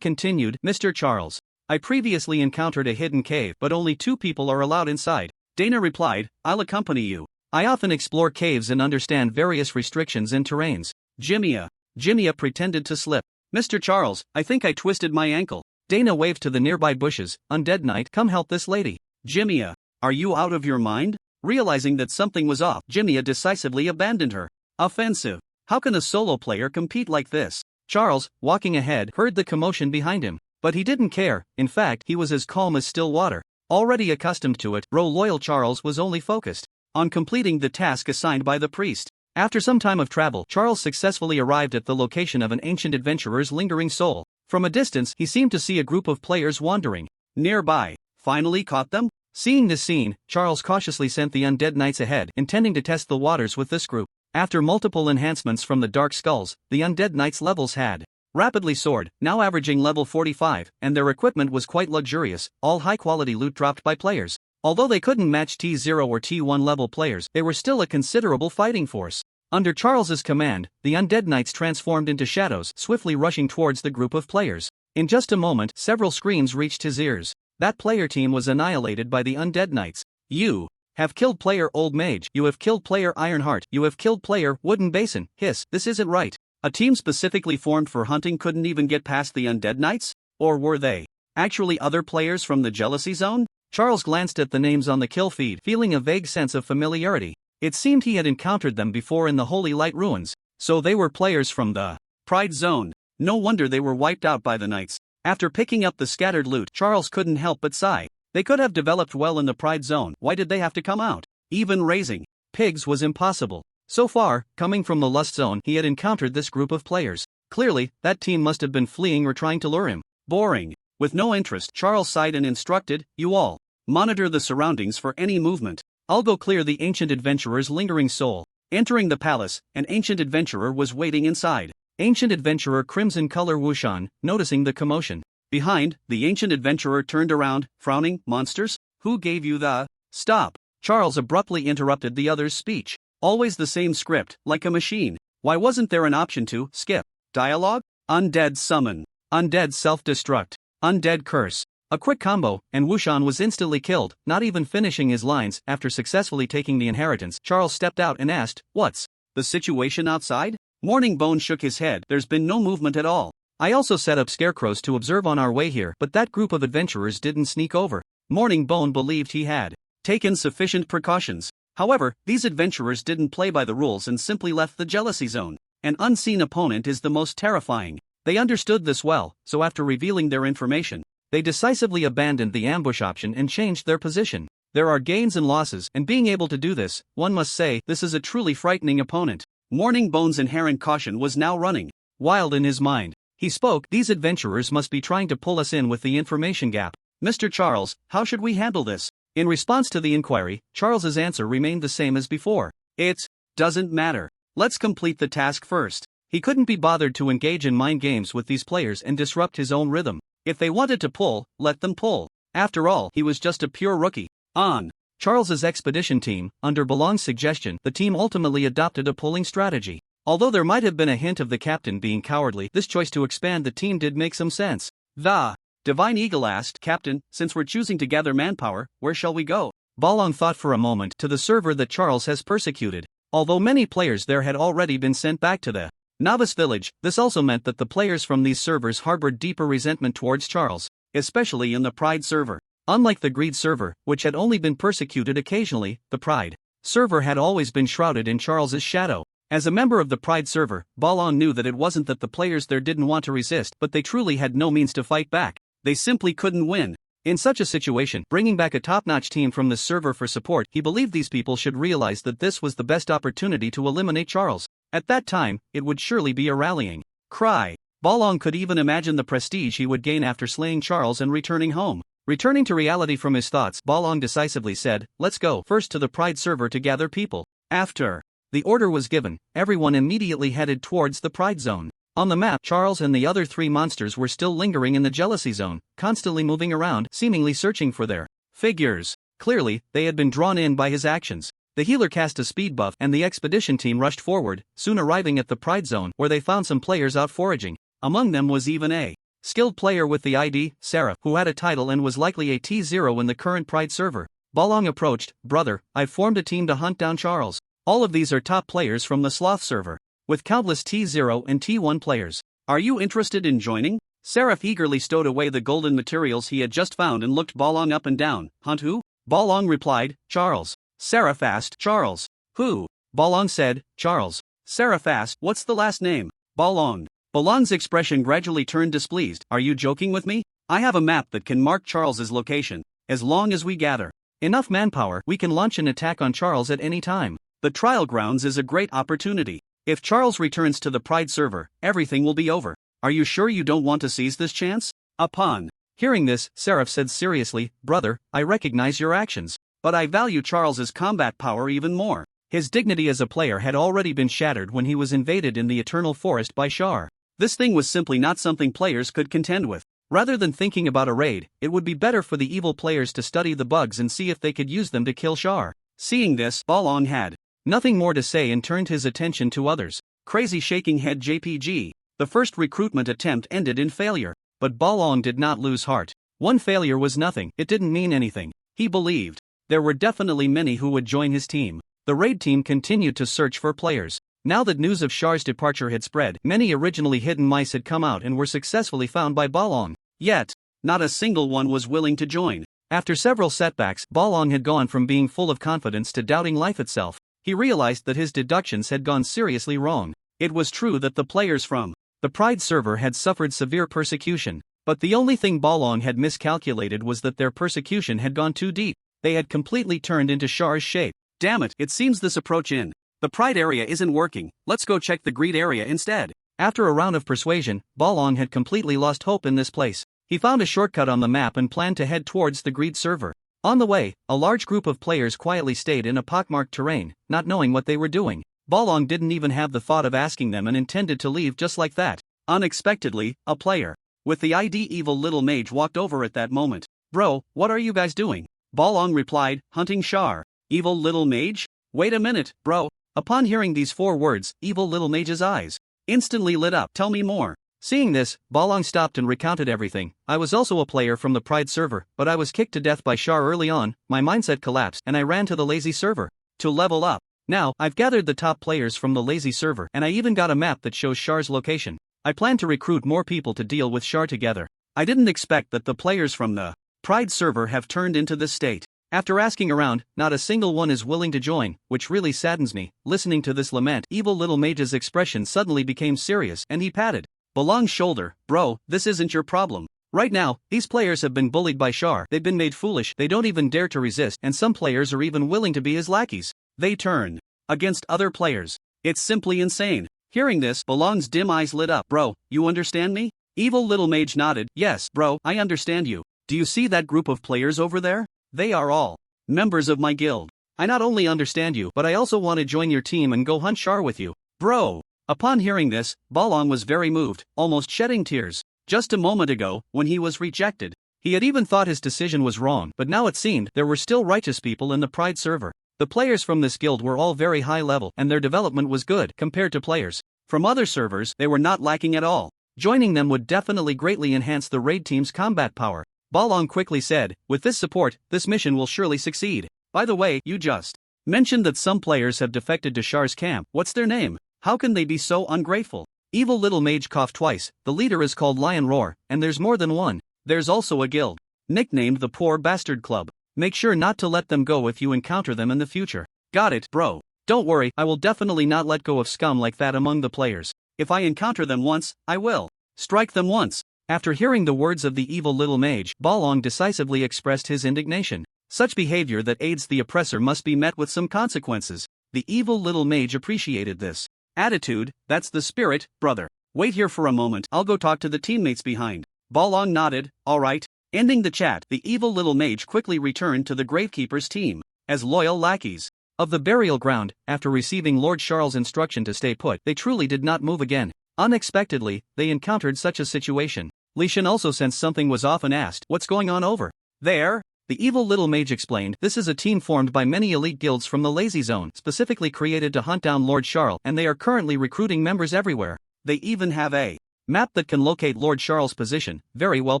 continued. Mr. Charles, I previously encountered a hidden cave, but only 2 people are allowed inside. Dana replied, I'll accompany you. I often explore caves and understand various restrictions and terrains. Jimia pretended to slip. Mr. Charles, I think I twisted my ankle. Dana waved to the nearby bushes. Undead Knight, come help this lady. Jimia, are you out of your mind? Realizing that something was off, Jimia decisively abandoned her. Offensive. How can a solo player compete like this? Charles, walking ahead, heard the commotion behind him. But he didn't care. In fact, he was as calm as still water. Already accustomed to it, loyal Charles was only focused on completing the task assigned by the priest. After some time of travel, Charles successfully arrived at the location of an ancient adventurer's lingering soul. From a distance, he seemed to see a group of players wandering nearby. Finally caught them? Seeing this scene, Charles cautiously sent the undead knights ahead, intending to test the waters with this group. After multiple enhancements from the Dark Skulls, the undead knights' levels had rapidly soared, now averaging level 45, and their equipment was quite luxurious, all high-quality loot dropped by players. Although they couldn't match T0 or T1 level players, they were still a considerable fighting force. Under Charles's command, the undead knights transformed into shadows, swiftly rushing towards the group of players. In just a moment, several screams reached his ears. That player team was annihilated by the undead knights. You have killed player Old Mage, you have killed player Ironheart, you have killed player Wooden Basin. Hiss, this isn't right. A team specifically formed for hunting couldn't even get past the undead knights? Or were they actually other players from the Jealousy Zone? Charles glanced at the names on the kill feed, feeling a vague sense of familiarity. It seemed he had encountered them before in the Holy Light Ruins. So they were players from the Pride Zone. No wonder they were wiped out by the knights. After picking up the scattered loot, Charles couldn't help but sigh. They could have developed well in the Pride Zone. Why did they have to come out? Even raising pigs was impossible. So far, coming from the Lust Zone, he had encountered this group of players. Clearly, that team must have been fleeing or trying to lure him. Boring. With no interest, Charles sighed and instructed, you all monitor the surroundings for any movement. I'll go clear the ancient adventurer's lingering soul. Entering the palace, an ancient adventurer was waiting inside. Ancient adventurer Crimson Color Wushan, noticing the commotion behind, the ancient adventurer turned around, frowning. Monsters? Who gave you the stop? Charles abruptly interrupted the other's speech. Always the same script, like a machine. Why wasn't there an option to skip dialogue? Undead summon. Undead self-destruct. Undead curse. A quick combo, and Wushan was instantly killed, not even finishing his lines. After successfully taking the inheritance, Charles stepped out and asked, what's the situation outside? Morning Bone shook his head. There's been no movement at all. I also set up scarecrows to observe on our way here, but that group of adventurers didn't sneak over. Morning Bone believed he had taken sufficient precautions. However, these adventurers didn't play by the rules and simply left the Jealousy Zone. An unseen opponent is the most terrifying. They understood this well, so after revealing their information, they decisively abandoned the ambush option and changed their position. There are gains and losses, and being able to do this, one must say, this is a truly frightening opponent. Morning Bone's inherent caution was now running wild in his mind. He spoke, these adventurers must be trying to pull us in with the information gap. Mr. Charles, how should we handle this? In response to the inquiry, Charles's answer remained the same as before. It doesn't matter. Let's complete the task first. He couldn't be bothered to engage in mind games with these players and disrupt his own rhythm. If they wanted to pull, let them pull. After all, he was just a pure rookie. On Charles's expedition team, under Balong's suggestion, the team ultimately adopted a pulling strategy. Although there might have been a hint of the captain being cowardly, this choice to expand the team did make some sense. The Divine Eagle asked, Captain, since we're choosing to gather manpower, where shall we go? Balong thought for a moment. To the server that Charles has persecuted. Although many players there had already been sent back to the Novice Village, this also meant that the players from these servers harbored deeper resentment towards Charles, especially in the Pride server. Unlike the Greed server, which had only been persecuted occasionally, the Pride server had always been shrouded in Charles's shadow. As a member of the Pride server, Balong knew that it wasn't that the players there didn't want to resist, but they truly had no means to fight back. They simply couldn't win. In such a situation, bringing back a top-notch team from the server for support, he believed these people should realize that this was the best opportunity to eliminate Charles. At that time, it would surely be a rallying cry. Balong could even imagine the prestige he would gain after slaying Charles and returning home. Returning to reality from his thoughts, Balong decisively said, let's go first to the Pride server to gather people. After the order was given, everyone immediately headed towards the Pride zone. On the map, Charles and the other three monsters were still lingering in the jealousy zone, constantly moving around, seemingly searching for their figures. Clearly, they had been drawn in by his actions. The healer cast a speed buff and the expedition team rushed forward, soon arriving at the Pride zone where they found some players out foraging. Among them was even a skilled player with the ID, Seraph, who had a title and was likely a T0 in the current Pride server. Balong approached, brother, I've formed a team to hunt down Charles. All of these are top players from the Sloth server, with countless T0 and T1 players. Are you interested in joining? Seraph eagerly stowed away the golden materials he had just found and looked Balong up and down. Hunt who? Balong replied, Charles. Seraph asked, Charles. Who? Balong said, Charles. Seraph asked, what's the last name? Balong. Balong's expression gradually turned displeased. Are you joking with me? I have a map that can mark Charles's location. As long as we gather enough manpower, we can launch an attack on Charles at any time. The trial grounds is a great opportunity. If Charles returns to the Pride server, everything will be over. Are you sure you don't want to seize this chance? Upon hearing this, Seraph said seriously, brother, I recognize your actions, but I value Charles's combat power even more. His dignity as a player had already been shattered when he was invaded in the Eternal Forest by Shar. This thing was simply not something players could contend with. Rather than thinking about a raid, it would be better for the evil players to study the bugs and see if they could use them to kill Shar. Seeing this, Balong had nothing more to say and turned his attention to others. Crazy shaking head JPG. The first recruitment attempt ended in failure, but Balong did not lose heart. One failure was nothing, it didn't mean anything. He believed there were definitely many who would join his team. The raid team continued to search for players. Now that news of Shar's departure had spread, many originally hidden mice had come out and were successfully found by Balong. Yet, not a single one was willing to join. After several setbacks, Balong had gone from being full of confidence to doubting life itself. He realized that his deductions had gone seriously wrong. It was true that the players from the Pride server had suffered severe persecution, but the only thing Balong had miscalculated was that their persecution had gone too deep. They had completely turned into Shar's shape. Damn it seems this approach in the Pride area isn't working. Let's go check the Greed area instead. After a round of persuasion, Balong had completely lost hope in this place. He found a shortcut on the map and planned to head towards the Greed server. On the way, a large group of players quietly stayed in a pockmarked terrain, not knowing what they were doing. Balong didn't even have the thought of asking them and intended to leave just like that. Unexpectedly, a player with the ID Evil Little Mage walked over at that moment. Bro, what are you guys doing? Balong replied, hunting Shar. Evil Little Mage? Wait a minute, bro. Upon hearing these 4 words, Evil Little Mage's eyes instantly lit up. Tell me more. Seeing this, Balong stopped and recounted everything. I was also a player from the Pride server, but I was kicked to death by Shar early on, my mindset collapsed and I ran to the Lazy server to level up. Now, I've gathered the top players from the Lazy server and I even got a map that shows Shar's location. I plan to recruit more people to deal with Shar together. I didn't expect that the players from the Pride server have turned into this state. After asking around, not a single one is willing to join, which really saddens me. Listening to this lament, Evil Little Mage's expression suddenly became serious and he patted Balong's shoulder. Bro, this isn't your problem. Right now, these players have been bullied by Char, they've been made foolish, they don't even dare to resist, and some players are even willing to be his lackeys. They turn against other players. It's simply insane. Hearing this, Balong's dim eyes lit up. Bro, you understand me? Evil little mage nodded. Yes, bro, I understand you. Do you see that group of players over there? They are all members of my guild. I not only understand you, but I also want to join your team and go hunt Char with you. Bro. Upon hearing this, Balong was very moved, almost shedding tears. Just a moment ago, when he was rejected, he had even thought his decision was wrong, but now it seemed there were still righteous people in the Pride server. The players from this guild were all very high level, and their development was good compared to players from other servers. They were not lacking at all. Joining them would definitely greatly enhance the raid team's combat power. Balong quickly said, with this support, this mission will surely succeed. By the way, you just mentioned that some players have defected to Char's camp. What's their name? How can they be so ungrateful? Evil little mage coughed twice. The leader is called Lion Roar, and there's more than one. There's also a guild nicknamed the Poor Bastard Club. Make sure not to let them go if you encounter them in the future. Got it, bro. Don't worry, I will definitely not let go of scum like that among the players. If I encounter them once, I will strike them once. After hearing the words of the evil little mage, Balong decisively expressed his indignation. Such behavior that aids the oppressor must be met with some consequences. The evil little mage appreciated this attitude. That's the spirit, brother. Wait here for a moment, I'll go talk to the teammates behind. Balong nodded. Alright. Ending the chat, the evil little mage quickly returned to the Gravekeeper's team as loyal lackeys of the burial ground. After receiving Lord Charles' instruction to stay put, they truly did not move again. Unexpectedly, they encountered such a situation. Leysan also sensed something was off and asked, "What's going on over there?" The evil little mage explained, "This is a team formed by many elite guilds from the Lazy Zone, specifically created to hunt down Lord Charles, and they are currently recruiting members everywhere. They even have a map that can locate Lord Charles' position, very well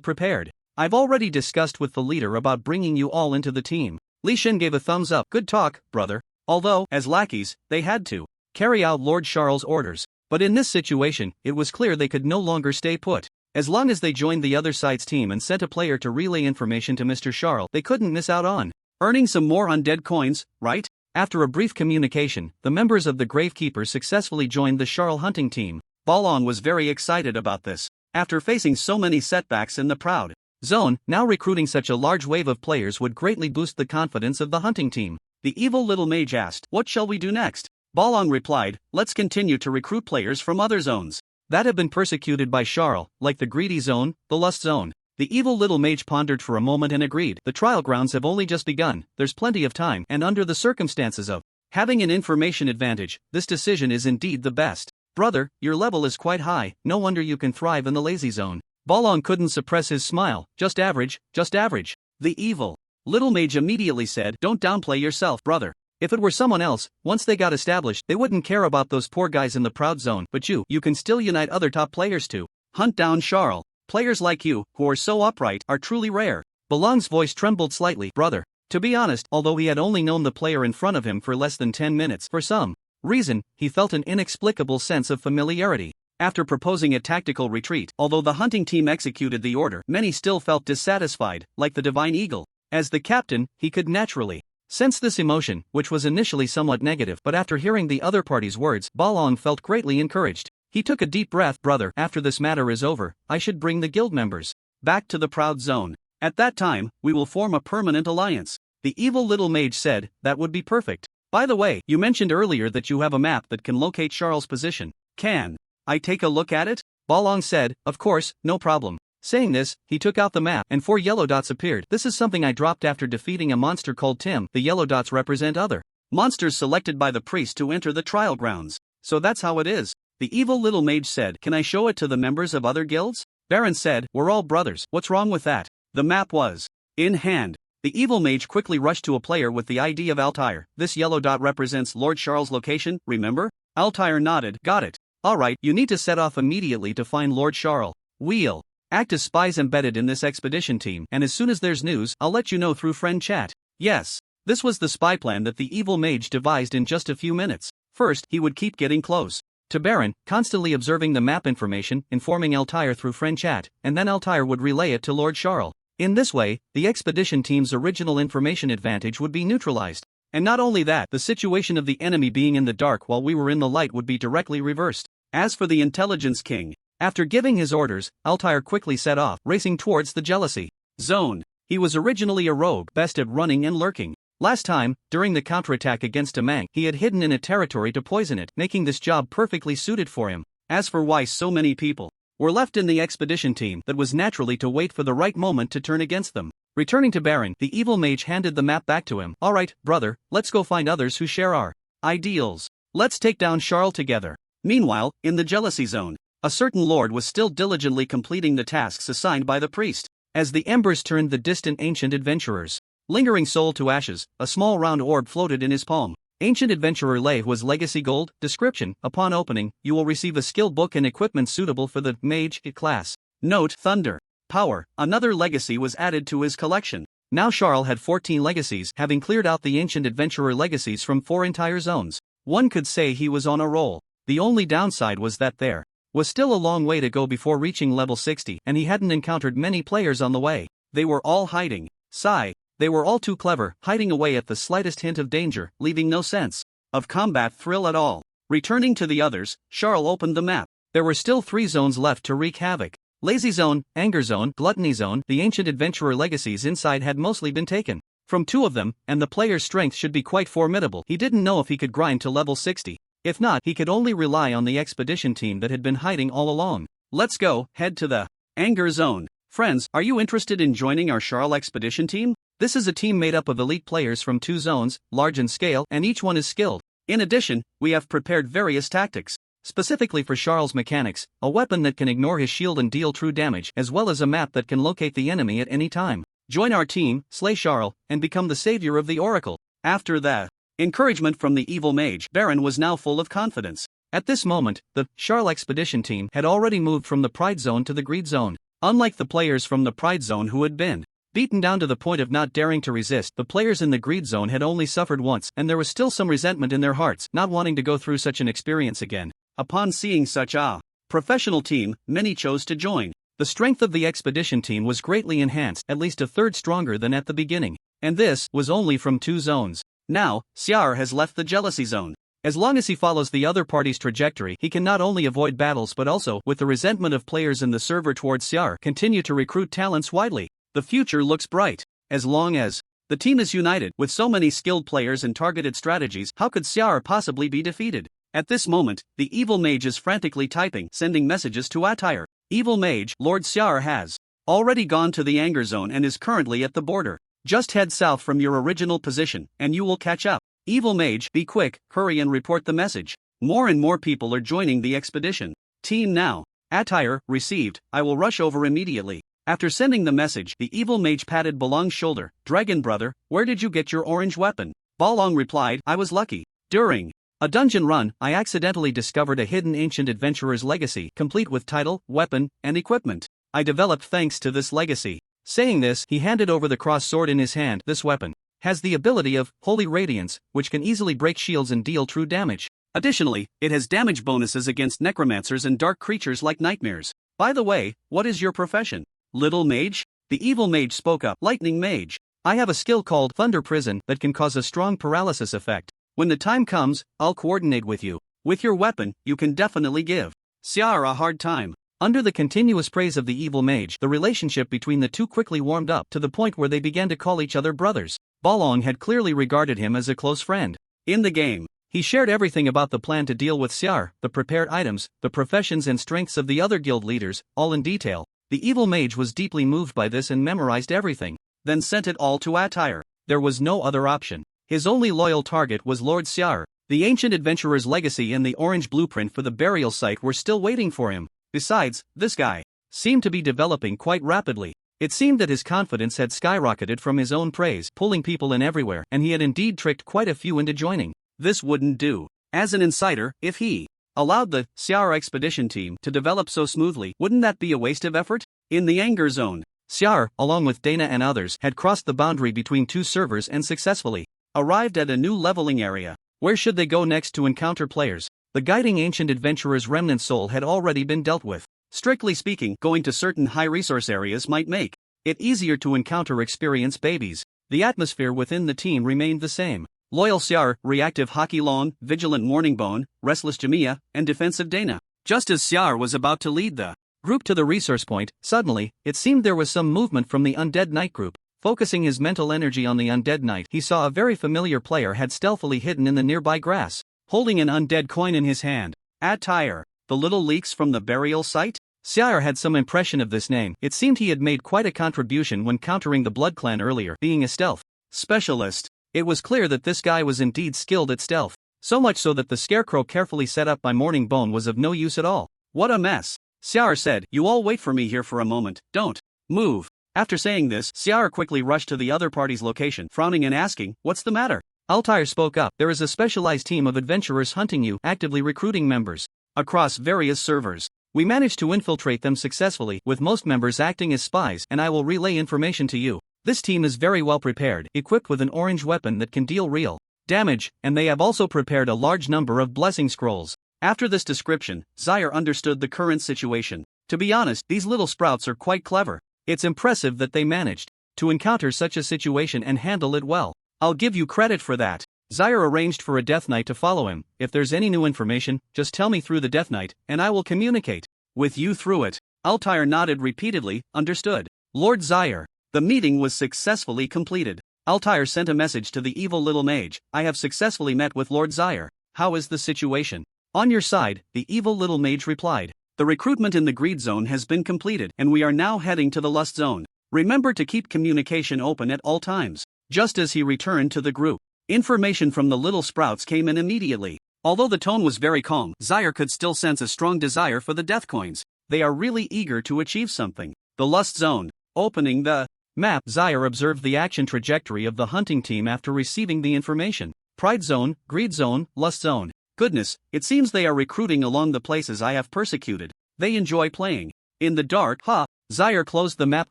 prepared. I've already discussed with the leader about bringing you all into the team." Leysan gave a thumbs up. Good talk, brother. Although, as lackeys, they had to carry out Lord Charles' orders. But in this situation, it was clear they could no longer stay put. As long as they joined the other side's team and sent a player to relay information to Mr. Charles, they couldn't miss out on earning some more undead coins, right? After a brief communication, the members of the Gravekeeper successfully joined the Charles hunting team. Balong was very excited about this. After facing so many setbacks in the Proud Zone, now recruiting such a large wave of players would greatly boost the confidence of the hunting team. The evil little mage asked, "What shall we do next?" Balong replied, "Let's continue to recruit players from other zones that have been persecuted by Charles, like the Greedy Zone, the Lust Zone." The evil little mage pondered for a moment and agreed. The trial grounds have only just begun, there's plenty of time, and under the circumstances of having an information advantage, this decision is indeed the best. Brother, your level is quite high, no wonder you can thrive in the Lazy Zone. Balong couldn't suppress his smile. Just average, just average. The evil little mage immediately said, "Don't downplay yourself, brother. If it were someone else, once they got established, they wouldn't care about those poor guys in the Proud Zone, but you can still unite other top players to hunt down Charles. Players like you, who are so upright, are truly rare." Balong's voice trembled slightly. Brother. To be honest, although he had only known the player in front of him for less than 10 minutes, for some reason, he felt an inexplicable sense of familiarity. After proposing a tactical retreat, although the hunting team executed the order, many still felt dissatisfied, like the Divine Eagle. As the captain, he could naturally sense this emotion, which was initially somewhat negative, but after hearing the other party's words, Balong felt greatly encouraged. He took a deep breath. Brother, after this matter is over, I should bring the guild members back to the Proud Zone. At that time, we will form a permanent alliance. The evil little mage said, "That would be perfect. By the way, you mentioned earlier that you have a map that can locate Charles' position. Can I take a look at it?" Balong said, "Of course, no problem." Saying this, he took out the map, and 4 yellow dots appeared. "This is something I dropped after defeating a monster called Tim." The yellow dots represent other monsters selected by the priest to enter the trial grounds. So that's how it is. The evil little mage said, "Can I show it to the members of other guilds?" Baron said, "We're all brothers, what's wrong with that?" The map was in hand. The evil mage quickly rushed to a player with the ID of Altair. "This yellow dot represents Lord Charles' location, remember?" Altair nodded. "Got it. Alright, you need to set off immediately to find Lord Charles. We'll act as spies embedded in this expedition team, and as soon as there's news, I'll let you know through friend chat." Yes. This was the spy plan that the evil mage devised in just a few minutes. First, he would keep getting close to Baron, constantly observing the map information, informing Altair through friend chat, and then Altair would relay it to Lord Charles. In this way, the expedition team's original information advantage would be neutralized. And not only that, the situation of the enemy being in the dark while we were in the light would be directly reversed. As for the Intelligence King, After giving his orders, Altair quickly set off, racing towards the jealousy zone. He was originally a rogue, best at running and lurking. Last time, during the counterattack against Mang, he had hidden in a territory to poison it, making this job perfectly suited for him. As for why so many people were left in the expedition team, that was naturally to wait for the right moment to turn against them. Returning to Baron, the evil mage handed the map back to him. Alright, brother, let's go find others who share our ideals. Let's take down Charles together. Meanwhile, in the jealousy zone, a certain lord was still diligently completing the tasks assigned by the priest. As the embers turned the distant ancient adventurer's lingering soul to ashes, a small round orb floated in his palm. Ancient Adventurer Lei was Legacy Gold. Description: upon opening, you will receive a skill book and equipment suitable for the Mage class. Note: Thunder Power. Another legacy was added to his collection. Now Charles had 14 legacies, having cleared out the Ancient Adventurer legacies from 4 entire zones. One could say he was on a roll. The only downside was that there was still a long way to go before reaching level 60, and he hadn't encountered many players on the way. They were all hiding. Sigh. They were all too clever, hiding away at the slightest hint of danger, leaving no sense of combat thrill at all. Returning to the others, Charles opened the map. There were still 3 zones left to wreak havoc. Lazy Zone, Anger Zone, Gluttony Zone. The Ancient Adventurer legacies inside had mostly been taken from 2 of them, and the player's strength should be quite formidable. He didn't know if he could grind to level 60. If not, he could only rely on the expedition team that had been hiding all along. Let's go, head to the Anger Zone. Friends, are you interested in joining our Charles expedition team? This is a team made up of elite players from 2 zones, large in scale, and each one is skilled. In addition, we have prepared various tactics specifically for Charles' mechanics, a weapon that can ignore his shield and deal true damage, as well as a map that can locate the enemy at any time. Join our team, slay Charles, and become the savior of the Oracle. After the encouragement from the evil mage, Baron was now full of confidence. At this moment, the Charles expedition team had already moved from the Pride Zone to the Greed Zone. Unlike the players from the Pride Zone who had been beaten down to the point of not daring to resist, the players in the Greed Zone had only suffered once, and there was still some resentment in their hearts, not wanting to go through such an experience again. Upon seeing such a professional team, many chose to join. The strength of the expedition team was greatly enhanced, at least a third stronger than at the beginning. And this was only from 2 zones. Now, Xiar has left the Jealousy Zone. As long as he follows the other party's trajectory, he can not only avoid battles but also, with the resentment of players in the server towards Xiar, continue to recruit talents widely. The future looks bright. As long as the team is united, with so many skilled players and targeted strategies, how could Xiar possibly be defeated? At this moment, the evil mage is frantically typing, sending messages to Altair. Evil mage, Lord Xiar has already gone to the Anger Zone and is currently at the border. Just head south from your original position, and you will catch up. Evil mage, be quick, hurry and report the message. More and more people are joining the expedition team now. Altair, received, I will rush over immediately. After sending the message, the evil mage patted Balong's shoulder. Dragon brother, where did you get your orange weapon? Balong replied, I was lucky. During a dungeon run, I accidentally discovered a hidden ancient adventurer's legacy, complete with title, weapon, and equipment. I developed thanks to this legacy. Saying this, he handed over the cross sword in his hand. This weapon has the ability of Holy Radiance, which can easily break shields and deal true damage. Additionally, it has damage bonuses against necromancers and dark creatures like nightmares. By the way, what is your profession? Little mage? The evil mage spoke up. Lightning mage. I have a skill called Thunder Prison that can cause a strong paralysis effect. When the time comes, I'll coordinate with you. With your weapon, you can definitely give Xiar a hard time. Under the continuous praise of the evil mage, the relationship between the two quickly warmed up to the point where they began to call each other brothers. Balong had clearly regarded him as a close friend. In the game, he shared everything about the plan to deal with Xiar, the prepared items, the professions and strengths of the other guild leaders, all in detail. The evil mage was deeply moved by this and memorized everything, then sent it all to Altair. There was no other option. His only loyal target was Lord Xiar. The ancient adventurer's legacy and the orange blueprint for the burial site were still waiting for him. Besides, this guy seemed to be developing quite rapidly. It seemed that his confidence had skyrocketed from his own praise, pulling people in everywhere, and he had indeed tricked quite a few into joining. This wouldn't do. As an insider, if he allowed the Xiar expedition team to develop so smoothly, wouldn't that be a waste of effort? In the Anger Zone, Xiar, along with Dana and others, had crossed the boundary between 2 servers and successfully arrived at a new leveling area. Where should they go next to encounter players? The guiding ancient adventurer's remnant soul had already been dealt with. Strictly speaking, going to certain high-resource areas might make it easier to encounter experienced babies. The atmosphere within the team remained the same. Loyal Xiar, reactive Haki Long, vigilant Morningbone, restless Jamia, and defensive Dana. Just as Xiar was about to lead the group to the resource point, suddenly, it seemed there was some movement from the Undead Knight group. Focusing his mental energy on the Undead Knight, he saw a very familiar player had stealthily hidden in the nearby grass, holding an undead coin in his hand. Attire, the little leaks from the burial site? Xiar had some impression of this name. It seemed he had made quite a contribution when countering the Blood Clan earlier, being a stealth specialist. It was clear that this guy was indeed skilled at stealth, so much so that the scarecrow carefully set up by Morning Bone was of no use at all. What a mess. Xiar said, "You all wait for me here for a moment, don't move." After saying this, Xiar quickly rushed to the other party's location, frowning and asking, "What's the matter?" Altair spoke up, "There is a specialized team of adventurers hunting you, actively recruiting members across various servers. We managed to infiltrate them successfully, with most members acting as spies, and I will relay information to you. This team is very well prepared, equipped with an orange weapon that can deal real damage, and they have also prepared a large number of blessing scrolls." After this description, Xiar understood the current situation. To be honest, these little sprouts are quite clever. It's impressive that they managed to encounter such a situation and handle it well. I'll give you credit for that. Xiar arranged for a Death Knight to follow him. "If there's any new information, just tell me through the Death Knight, and I will communicate with you through it." Altair nodded repeatedly, "Understood, Lord Xiar." The meeting was successfully completed. Altair sent a message to the evil little mage, "I have successfully met with Lord Xiar. How is the situation?" "On your side," the evil little mage replied. "The recruitment in the Greed Zone has been completed, and we are now heading to the Lust Zone. Remember to keep communication open at all times." Just as he returned to the group, information from the little sprouts came in immediately. Although the tone was very calm, Xiar could still sense a strong desire for the death coins. They are really eager to achieve something. The Lust Zone. Opening the map, Xiar observed the action trajectory of the hunting team after receiving the information. Pride Zone, Greed Zone, Lust Zone. Goodness, it seems they are recruiting along the places I have persecuted. They enjoy playing in the dark, huh? Xiar closed the map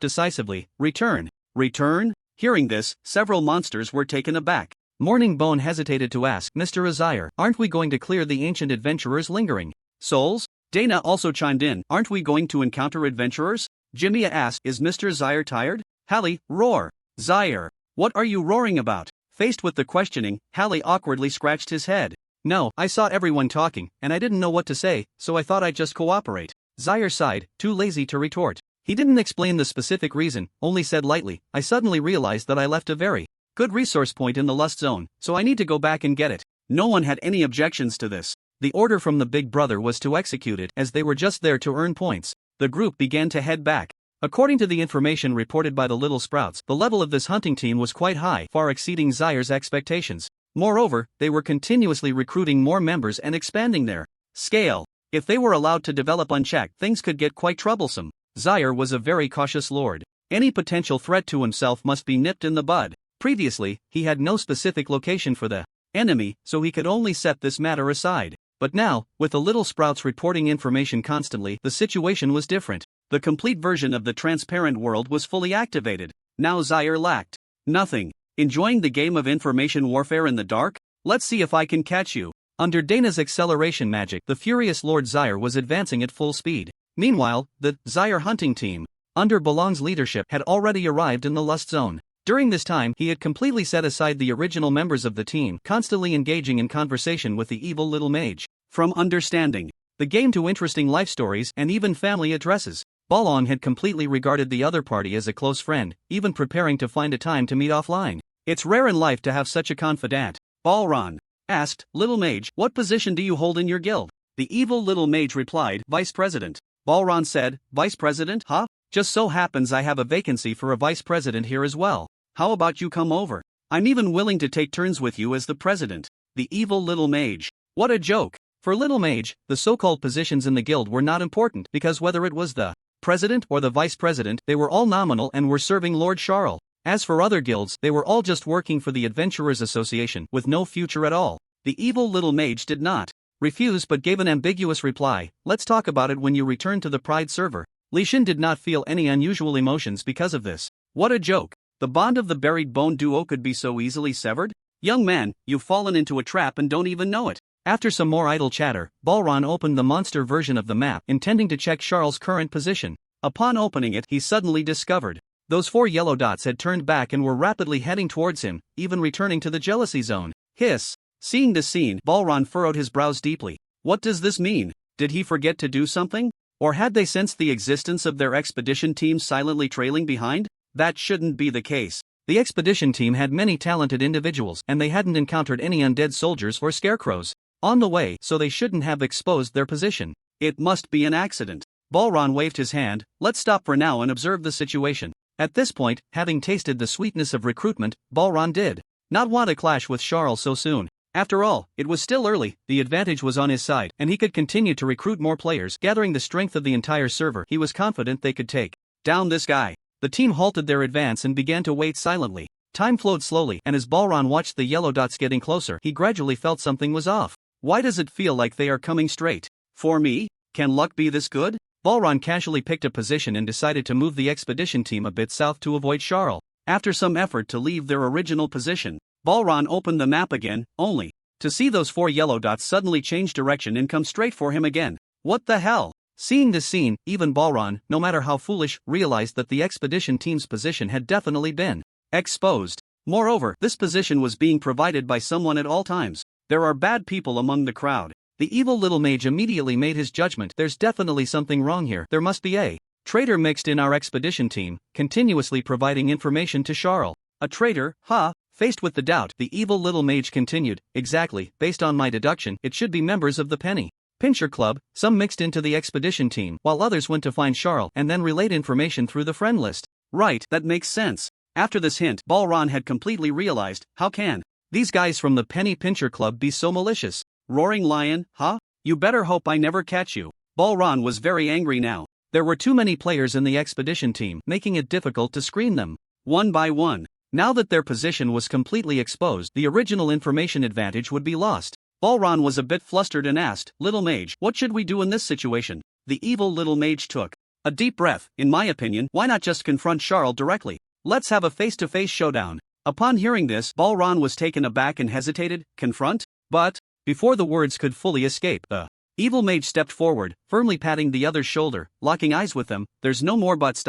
decisively. Return. Return? Hearing this, several monsters were taken aback. Morning Bone hesitated to ask, "Mr. Xiar, aren't we going to clear the ancient adventurers lingering souls?" Dana also chimed in, "Aren't we going to encounter adventurers?" Jimia asked, "Is Mr. Xiar tired?" Hallie, roar. "Xiar, what are you roaring about?" Faced with the questioning, Hallie awkwardly scratched his head. "No, I saw everyone talking, and I didn't know what to say, so I thought I'd just cooperate." Xiar sighed, too lazy to retort. He didn't explain the specific reason, only said lightly, "I suddenly realized that I left a very good resource point in the Lust Zone, so I need to go back and get it." No one had any objections to this. The order from the Big Brother was to execute it, as they were just there to earn points. The group began to head back. According to the information reported by the little sprouts, the level of this hunting team was quite high, far exceeding Xiar's expectations. Moreover, they were continuously recruiting more members and expanding their scale. If they were allowed to develop unchecked, things could get quite troublesome. Xiar was a very cautious lord. Any potential threat to himself must be nipped in the bud. Previously, he had no specific location for the enemy, so he could only set this matter aside. But now, with the little sprouts reporting information constantly, the situation was different. The complete version of the transparent world was fully activated. Now Xiar lacked nothing. Enjoying the game of information warfare in the dark? Let's see if I can catch you. Under Dana's acceleration magic, the furious Lord Xiar was advancing at full speed. Meanwhile, the Xiar hunting team, under Belong's leadership, had already arrived in the Lust Zone. During this time, he had completely set aside the original members of the team, constantly engaging in conversation with the evil little mage. From understanding the game to interesting life stories and even family addresses, Belong had completely regarded the other party as a close friend, even preparing to find a time to meet offline. It's rare in life to have such a confidant. Balron asked, "Little mage, what position do you hold in your guild?" The evil little mage replied, "Vice President." Balron said, "Vice President, huh? Just so happens I have a vacancy for a Vice President here as well. How about you come over? I'm even willing to take turns with you as the President." The evil little mage. What a joke. For Little Mage, the so-called positions in the guild were not important, because whether it was the President or the Vice President, they were all nominal and were serving Lord Charles. As for other guilds, they were all just working for the Adventurers Association, with no future at all. The evil little mage did not refuse but gave an ambiguous reply, "Let's talk about it when you return to the Pride server." Leysan did not feel any unusual emotions because of this. What a joke. The bond of the buried bone duo could be so easily severed? Young man, you've fallen into a trap and don't even know it. After some more idle chatter, Balron opened the monster version of the map, intending to check Charles' current position. Upon opening it, he suddenly discovered those 4 yellow dots had turned back and were rapidly heading towards him, even returning to the jealousy zone. Hiss. Seeing this scene, Balron furrowed his brows deeply. What does this mean? Did he forget to do something? Or had they sensed the existence of their expedition team silently trailing behind? That shouldn't be the case. The expedition team had many talented individuals and they hadn't encountered any undead soldiers or scarecrows on the way, so they shouldn't have exposed their position. It must be an accident. Balron waved his hand. Let's stop for now and observe the situation. At this point, having tasted the sweetness of recruitment, Balron did not want to clash with Charles so soon. After all, it was still early, the advantage was on his side, and he could continue to recruit more players. Gathering the strength of the entire server, he was confident they could take down this guy. The team halted their advance and began to wait silently. Time flowed slowly, and as Balron watched the yellow dots getting closer, he gradually felt something was off. Why does it feel like they are coming straight for me? Can luck be this good? Balron casually picked a position and decided to move the expedition team a bit south to avoid Charles. After some effort to leave their original position, Balron opened the map again, only to see those 4 yellow dots suddenly change direction and come straight for him again. What the hell? Seeing this scene, even Balron, no matter how foolish, realized that the expedition team's position had definitely been exposed. Moreover, this position was being provided by someone at all times. There are bad people among the crowd. The evil little mage immediately made his judgment. There's definitely something wrong here. There must be a traitor mixed in our expedition team, continuously providing information to Charles. A traitor, huh? Faced with the doubt, the evil little mage continued, exactly, based on my deduction, it should be members of the Penny Pincher Club, some mixed into the expedition team, while others went to find Charles and then relayed information through the friend list. Right, that makes sense. After this hint, Balron had completely realized, how can these guys from the Penny Pincher Club be so malicious? Roaring lion, huh? You better hope I never catch you. Balron was very angry now. There were too many players in the expedition team, making it difficult to screen them one by one. Now that their position was completely exposed, the original information advantage would be lost. Balron was a bit flustered and asked, Little Mage, what should we do in this situation? The evil little mage took a deep breath. In my opinion, why not just confront Charles directly? Let's have a face-to-face showdown. Upon hearing this, Balron was taken aback and hesitated. Confront? But before the words could fully escape, the evil mage stepped forward, firmly patting the other's shoulder, locking eyes with them. There's no more buts.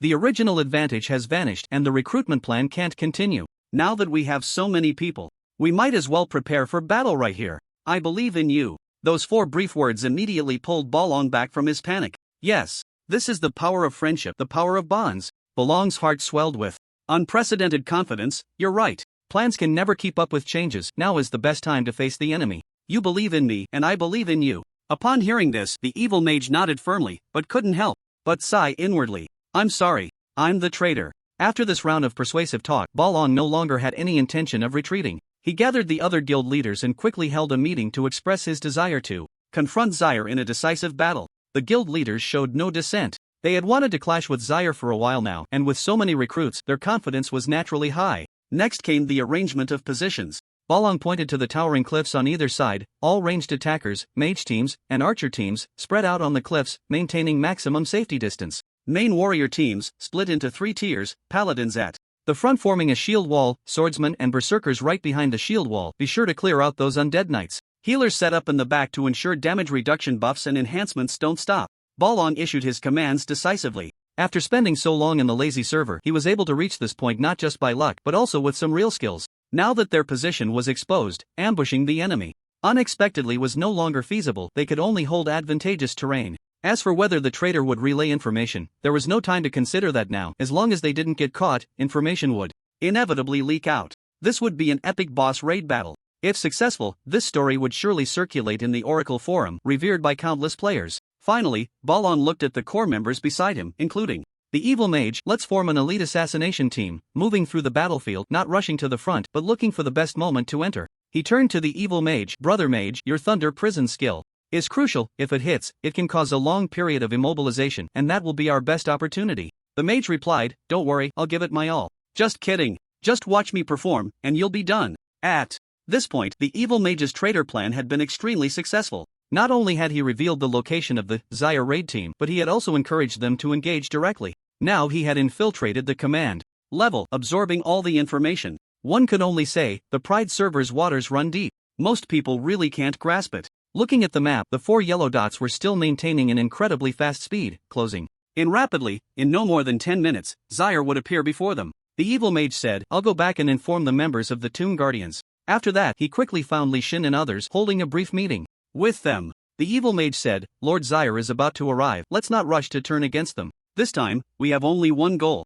The original advantage has vanished and the recruitment plan can't continue. Now that we have so many people, we might as well prepare for battle right here. I believe in you. Those 4 brief words immediately pulled Balon back from his panic. Yes, this is the power of friendship, the power of bonds. Balon's heart swelled with unprecedented confidence. You're right. Plans can never keep up with changes. Now is the best time to face the enemy. You believe in me and I believe in you. Upon hearing this, the evil mage nodded firmly, but couldn't help but sigh inwardly. I'm sorry, I'm the traitor. After this round of persuasive talk, Balon no longer had any intention of retreating. He gathered the other guild leaders and quickly held a meeting to express his desire to confront Zaire in a decisive battle. The guild leaders showed no dissent. They had wanted to clash with Zaire for a while now, and with so many recruits, their confidence was naturally high. Next came the arrangement of positions. Balon pointed to the towering cliffs on either side. All ranged attackers, mage teams, and archer teams spread out on the cliffs, maintaining maximum safety distance. Main warrior teams split into 3 tiers, paladins at the front forming a shield wall, swordsmen and berserkers right behind the shield wall. Be sure to clear out those undead knights. Healers set up in the back to ensure damage reduction buffs and enhancements don't stop. Balon issued his commands decisively. After spending so long in the lazy server, he was able to reach this point not just by luck but also with some real skills. Now that their position was exposed, ambushing the enemy unexpectedly was no longer feasible. They could only hold advantageous terrain. As for whether the traitor would relay information, there was no time to consider that now. As long as they didn't get caught, information would inevitably leak out. This would be an epic boss raid battle. If successful, this story would surely circulate in the Oracle Forum, revered by countless players. Finally, Balon looked at the core members beside him, including the evil mage. Let's form an elite assassination team, moving through the battlefield, not rushing to the front, but looking for the best moment to enter. He turned to the evil mage. Brother mage, your thunder prison skill is crucial. If it hits, it can cause a long period of immobilization, and that will be our best opportunity. The mage replied, don't worry, I'll give it my all. Just kidding. Just watch me perform, and you'll be done. At this point, the evil mage's traitor plan had been extremely successful. Not only had he revealed the location of the Zaire raid team, but he had also encouraged them to engage directly. Now he had infiltrated the command level, absorbing all the information. One could only say, the Pride server's waters run deep. Most people really can't grasp it. Looking at the map, the 4 yellow dots were still maintaining an incredibly fast speed, closing in rapidly. In no more than 10 minutes, Zaire would appear before them. The evil mage said, I'll go back and inform the members of the Tomb Guardians. After that, he quickly found Leysan and others holding a brief meeting with them. The evil mage said, Lord Zyre is about to arrive, let's not rush to turn against them. This time, we have only one goal.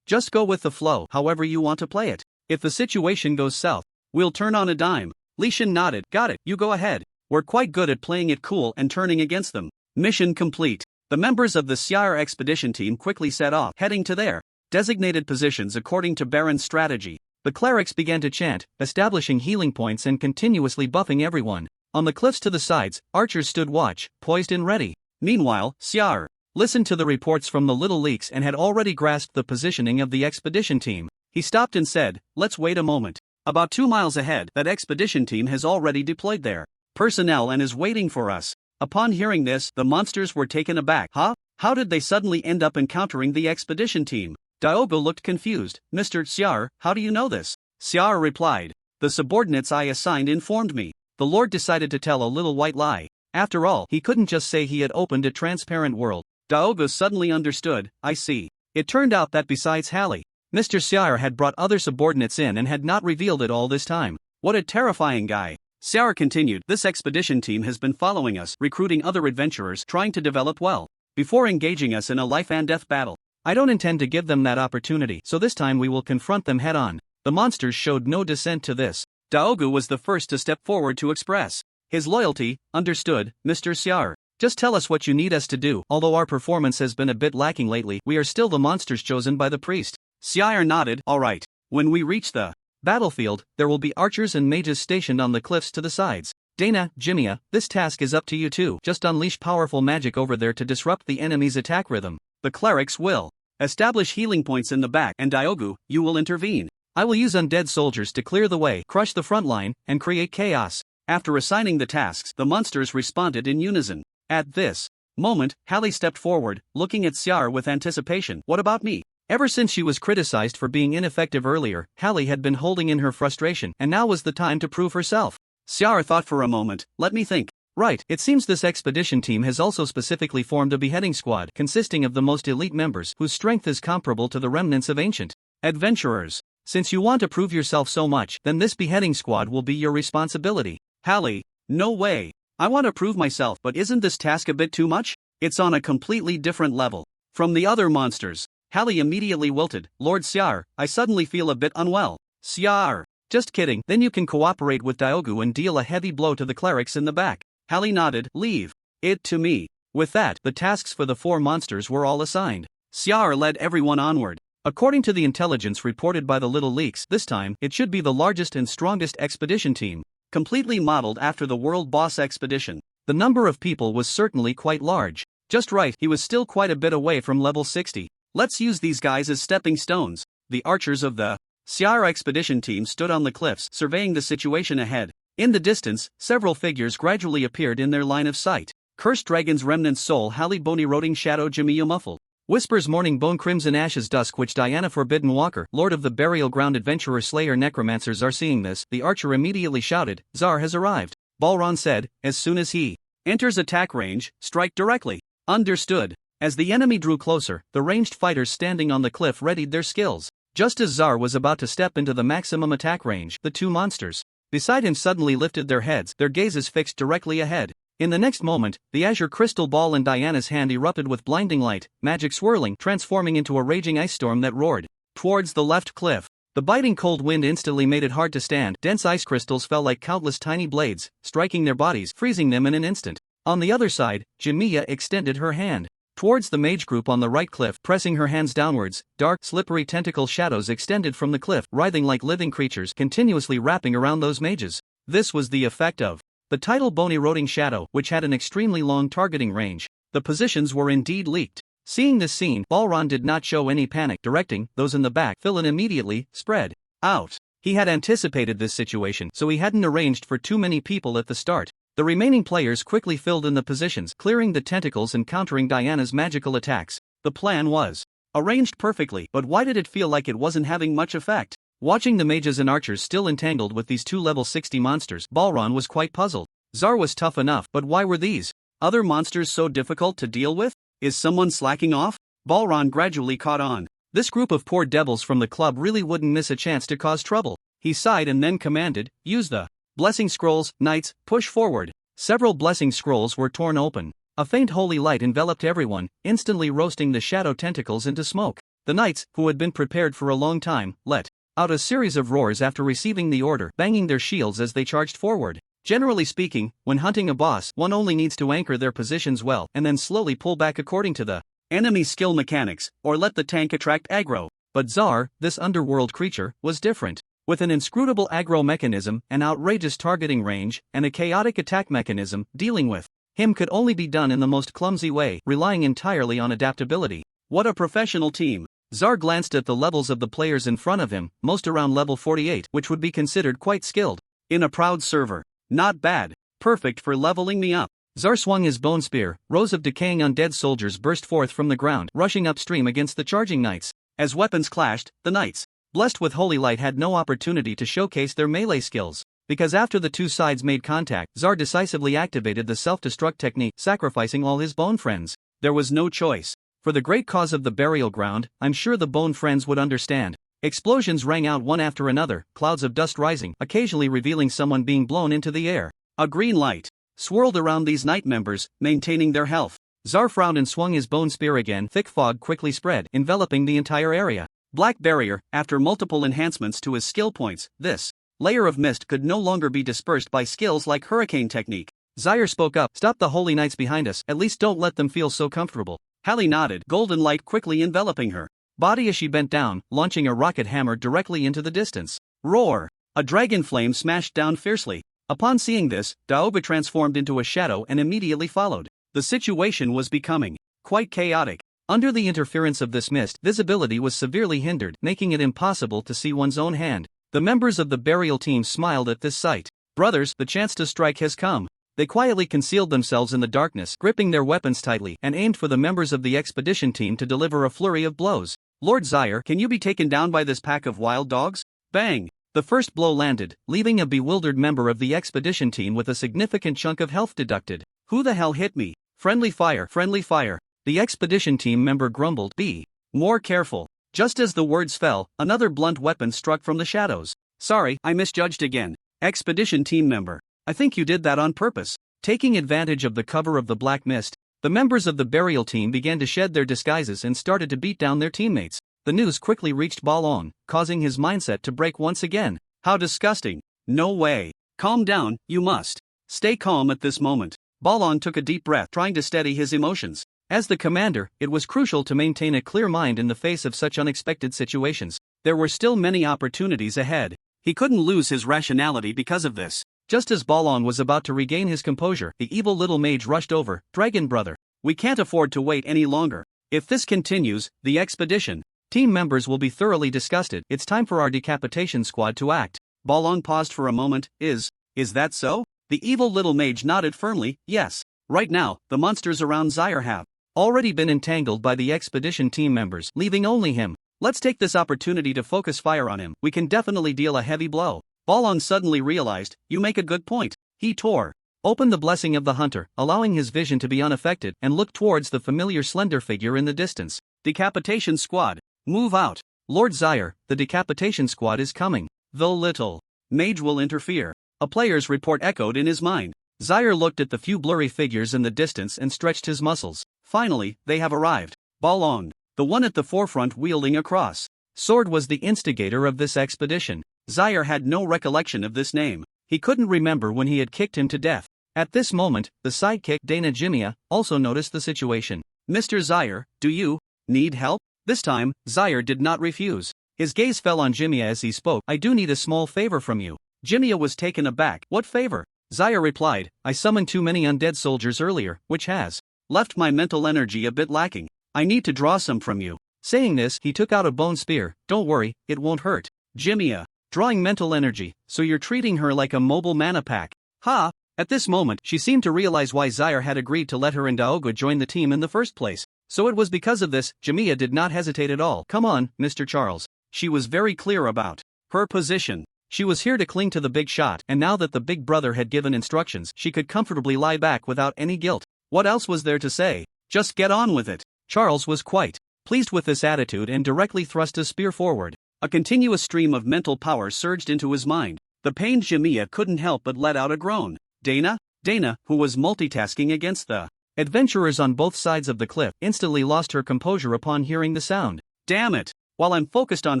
Just go with the flow however you want to play it. If the situation goes south, we'll turn on a dime. Leysan nodded, got it, you go ahead. We're quite good at playing it cool and turning against them. Mission complete. The members of the Syar expedition team quickly set off, heading to their designated positions according to Baron's strategy. The clerics began to chant, establishing healing points and continuously buffing everyone. On the cliffs to the sides, archers stood watch, poised and ready. Meanwhile, Syar listened to the reports from the little leaks and had already grasped the positioning of the expedition team. He stopped and said, let's wait a moment. About 2 miles ahead, that expedition team has already deployed their personnel and is waiting for us. Upon hearing this, the monsters were taken aback. Huh? How did they suddenly end up encountering the expedition team? Diogo looked confused. Mr. Syar, how do you know this? Syar replied, the subordinates I assigned informed me. The Lord decided to tell a little white lie. After all, he couldn't just say he had opened a transparent world. Diogo suddenly understood, I see. It turned out that besides Hallie, Mr. Syar had brought other subordinates in and had not revealed it all this time. What a terrifying guy. Syar continued, this expedition team has been following us, recruiting other adventurers, trying to develop well, before engaging us in a life and death battle. I don't intend to give them that opportunity, so this time we will confront them head on. The monsters showed no dissent to this. Diogo was the first to step forward to express his loyalty. Understood, Mr. Syar. Just tell us what you need us to do. Although our performance has been a bit lacking lately, we are still the monsters chosen by the priest. Syar nodded, alright. When we reach the battlefield, there will be archers and mages stationed on the cliffs to the sides. Dana, Jimia, this task is up to you too. Just unleash powerful magic over there to disrupt the enemy's attack rhythm. The clerics will establish healing points in the back, and Diogo, you will intervene. I will use undead soldiers to clear the way, crush the front line, and create chaos. After assigning the tasks, the monsters responded in unison. At this moment, Hallie stepped forward, looking at Syar with anticipation. What about me? Ever since she was criticized for being ineffective earlier, Hallie had been holding in her frustration, and now was the time to prove herself. Syar thought for a moment, let me think. Right, it seems this expedition team has also specifically formed a beheading squad consisting of the most elite members whose strength is comparable to the remnants of ancient adventurers. Since you want to prove yourself so much, then this beheading squad will be your responsibility. Hallie, no way. I want to prove myself, but isn't this task a bit too much? It's on a completely different level from the other monsters. Hallie immediately wilted. Lord Syar, I suddenly feel a bit unwell. Syar, just kidding, then you can cooperate with Diogo and deal a heavy blow to the clerics in the back. Hallie nodded, leave it to me. With that, the tasks for the 4 monsters were all assigned. Syar led everyone onward. According to the intelligence reported by the Little Leaks, this time, it should be the largest and strongest expedition team, completely modeled after the World Boss expedition. The number of people was certainly quite large. Just right, he was still quite a bit away from level 60. Let's use these guys as stepping stones. The archers of the Syar expedition team stood on the cliffs, surveying the situation ahead. In the distance, several figures gradually appeared in their line of sight. Cursed Dragon's Remnant Soul Hallie Bony Roding Shadow Jamiya Muffled. Whispers Morning Bone Crimson Ashes Dusk Witch Diana Forbidden Walker Lord of the Burial Ground Adventurer Slayer Necromancers are seeing this. The archer immediately shouted, Zar has arrived. Balron said, as soon as he enters attack range, strike directly. Understood. As the enemy drew closer, the ranged fighters standing on the cliff readied their skills. Just as Zar was about to step into the maximum attack range, the 2 monsters beside him suddenly lifted their heads, their gazes fixed directly ahead. In the next moment, the azure crystal ball in Diana's hand erupted with blinding light, magic swirling, transforming into a raging ice storm that roared towards the left cliff. The biting cold wind instantly made it hard to stand. Dense ice crystals fell like countless tiny blades, striking their bodies, freezing them in an instant. On the other side, Jamiya extended her hand towards the mage group on the right cliff, pressing her hands downwards. Dark, slippery tentacle shadows extended from the cliff, writhing like living creatures, continuously wrapping around those mages. This was the effect of the tidal Bony Roding Shadow, which had an extremely long targeting range. The positions were indeed leaked. Seeing this scene, Balron did not show any panic, directing those in the back, fill in immediately, spread out. He had anticipated this situation, so he hadn't arranged for too many people at the start. The remaining players quickly filled in the positions, clearing the tentacles and countering Diana's magical attacks. The plan was arranged perfectly, but why did it feel like it wasn't having much effect? Watching the mages and archers still entangled with these 2 level 60 monsters, Balron was quite puzzled. Zar was tough enough, but why were these other monsters so difficult to deal with? Is someone slacking off? Balron gradually caught on. This group of poor devils from the club really wouldn't miss a chance to cause trouble. He sighed and then commanded, use the blessing scrolls, knights, push forward. Several blessing scrolls were torn open. A faint holy light enveloped everyone, instantly roasting the shadow tentacles into smoke. The knights, who had been prepared for a long time, let out a series of roars after receiving the order, banging their shields as they charged forward. Generally speaking, when hunting a boss, one only needs to anchor their positions well and then slowly pull back according to the enemy skill mechanics, or let the tank attract aggro. But Zar, this underworld creature, was different. With an inscrutable aggro mechanism, an outrageous targeting range, and a chaotic attack mechanism, dealing with him could only be done in the most clumsy way, relying entirely on adaptability. What a professional team! Zar glanced at the levels of the players in front of him, most around level 48, which would be considered quite skilled. In a proud server. Not bad. Perfect for leveling me up. Zar swung his bone spear. Rows of decaying undead soldiers burst forth from the ground, rushing upstream against the charging knights. As weapons clashed, the knights, blessed with holy light, had no opportunity to showcase their melee skills. Because after the two sides made contact, Zar decisively activated the self-destruct technique, sacrificing all his bone friends. There was no choice. For the great cause of the burial ground, I'm sure the bone friends would understand. Explosions rang out one after another, clouds of dust rising, occasionally revealing someone being blown into the air. A green light swirled around these knight members, maintaining their health. Zar frowned and swung his bone spear again. Thick fog quickly spread, enveloping the entire area. Black barrier. After multiple enhancements to his skill points, this layer of mist could no longer be dispersed by skills like hurricane technique. Zaire spoke up. Stop the holy knights behind us, at least don't let them feel so comfortable. Hallie nodded, golden light quickly enveloping her body as she bent down, launching a rocket hammer directly into the distance. Roar! A dragon flame smashed down fiercely. Upon seeing this, Daoba transformed into a shadow and immediately followed. The situation was becoming quite chaotic. Under the interference of this mist, visibility was severely hindered, making it impossible to see one's own hand. The members of the burial team smiled at this sight. Brothers, the chance to strike has come. They quietly concealed themselves in the darkness, gripping their weapons tightly, and aimed for the members of the expedition team to deliver a flurry of blows. Lord Zaire, can you be taken down by this pack of wild dogs? Bang! The first blow landed, leaving a bewildered member of the expedition team with a significant chunk of health deducted. Who the hell hit me? Friendly fire, friendly fire. The expedition team member grumbled. Be more careful. Just as the words fell, another blunt weapon struck from the shadows. Sorry, I misjudged again. Expedition team member. I think you did that on purpose. Taking advantage of the cover of the black mist, the members of the burial team began to shed their disguises and started to beat down their teammates. The news quickly reached Daon, causing his mindset to break once again. How disgusting. No way. Calm down, you must. Stay calm at this moment. Daon took a deep breath, trying to steady his emotions. As the commander, it was crucial to maintain a clear mind in the face of such unexpected situations. There were still many opportunities ahead. He couldn't lose his rationality because of this. Just as Daon was about to regain his composure, the evil little mage rushed over. Dragon brother, we can't afford to wait any longer. If this continues, the expedition team members will be thoroughly disgusted. It's time for our decapitation squad to act. Daon paused for a moment. Is that so? The evil little mage nodded firmly. Yes. Right now, the monsters around Zaire have already been entangled by the expedition team members, leaving only him. Let's take this opportunity to focus fire on him. We can definitely deal a heavy blow. Daon suddenly realized, you make a good point. He tore open the blessing of the hunter, allowing his vision to be unaffected, and looked towards the familiar slender figure in the distance. Decapitation squad, move out. Lord Zaire, the decapitation squad is coming. The little mage will interfere. A player's report echoed in his mind. Zaire looked at the few blurry figures in the distance and stretched his muscles. Finally, they have arrived. Daon, the one at the forefront wielding a cross sword, was the instigator of this expedition. Zaire had no recollection of this name. He couldn't remember when he had kicked him to death. At this moment, the sidekick Dana Jimia also noticed the situation. Mr. Zaire, do you need help? This time, Zaire did not refuse. His gaze fell on Jimia as he spoke. I do need a small favor from you. Jimia was taken aback. What favor? Zaire replied, I summoned too many undead soldiers earlier, which has left my mental energy a bit lacking. I need to draw some from you. Saying this, he took out a bone spear. Don't worry, it won't hurt. Jimia, drawing mental energy, so you're treating her like a mobile mana pack. Ha! At this moment, she seemed to realize why Zaire had agreed to let her and Daoga join the team in the first place. So it was because of this. Jimia did not hesitate at all. Come on, Mr. Charles. She was very clear about her position. She was here to cling to the big shot, and now that the big brother had given instructions, she could comfortably lie back without any guilt. What else was there to say? Just get on with it. Charles was quite pleased with this attitude and directly thrust his spear forward. A continuous stream of mental power surged into his mind. The pained Jimia couldn't help but let out a groan. Dana? Dana, who was multitasking against the adventurers on both sides of the cliff, instantly lost her composure upon hearing the sound. Damn it! While I'm focused on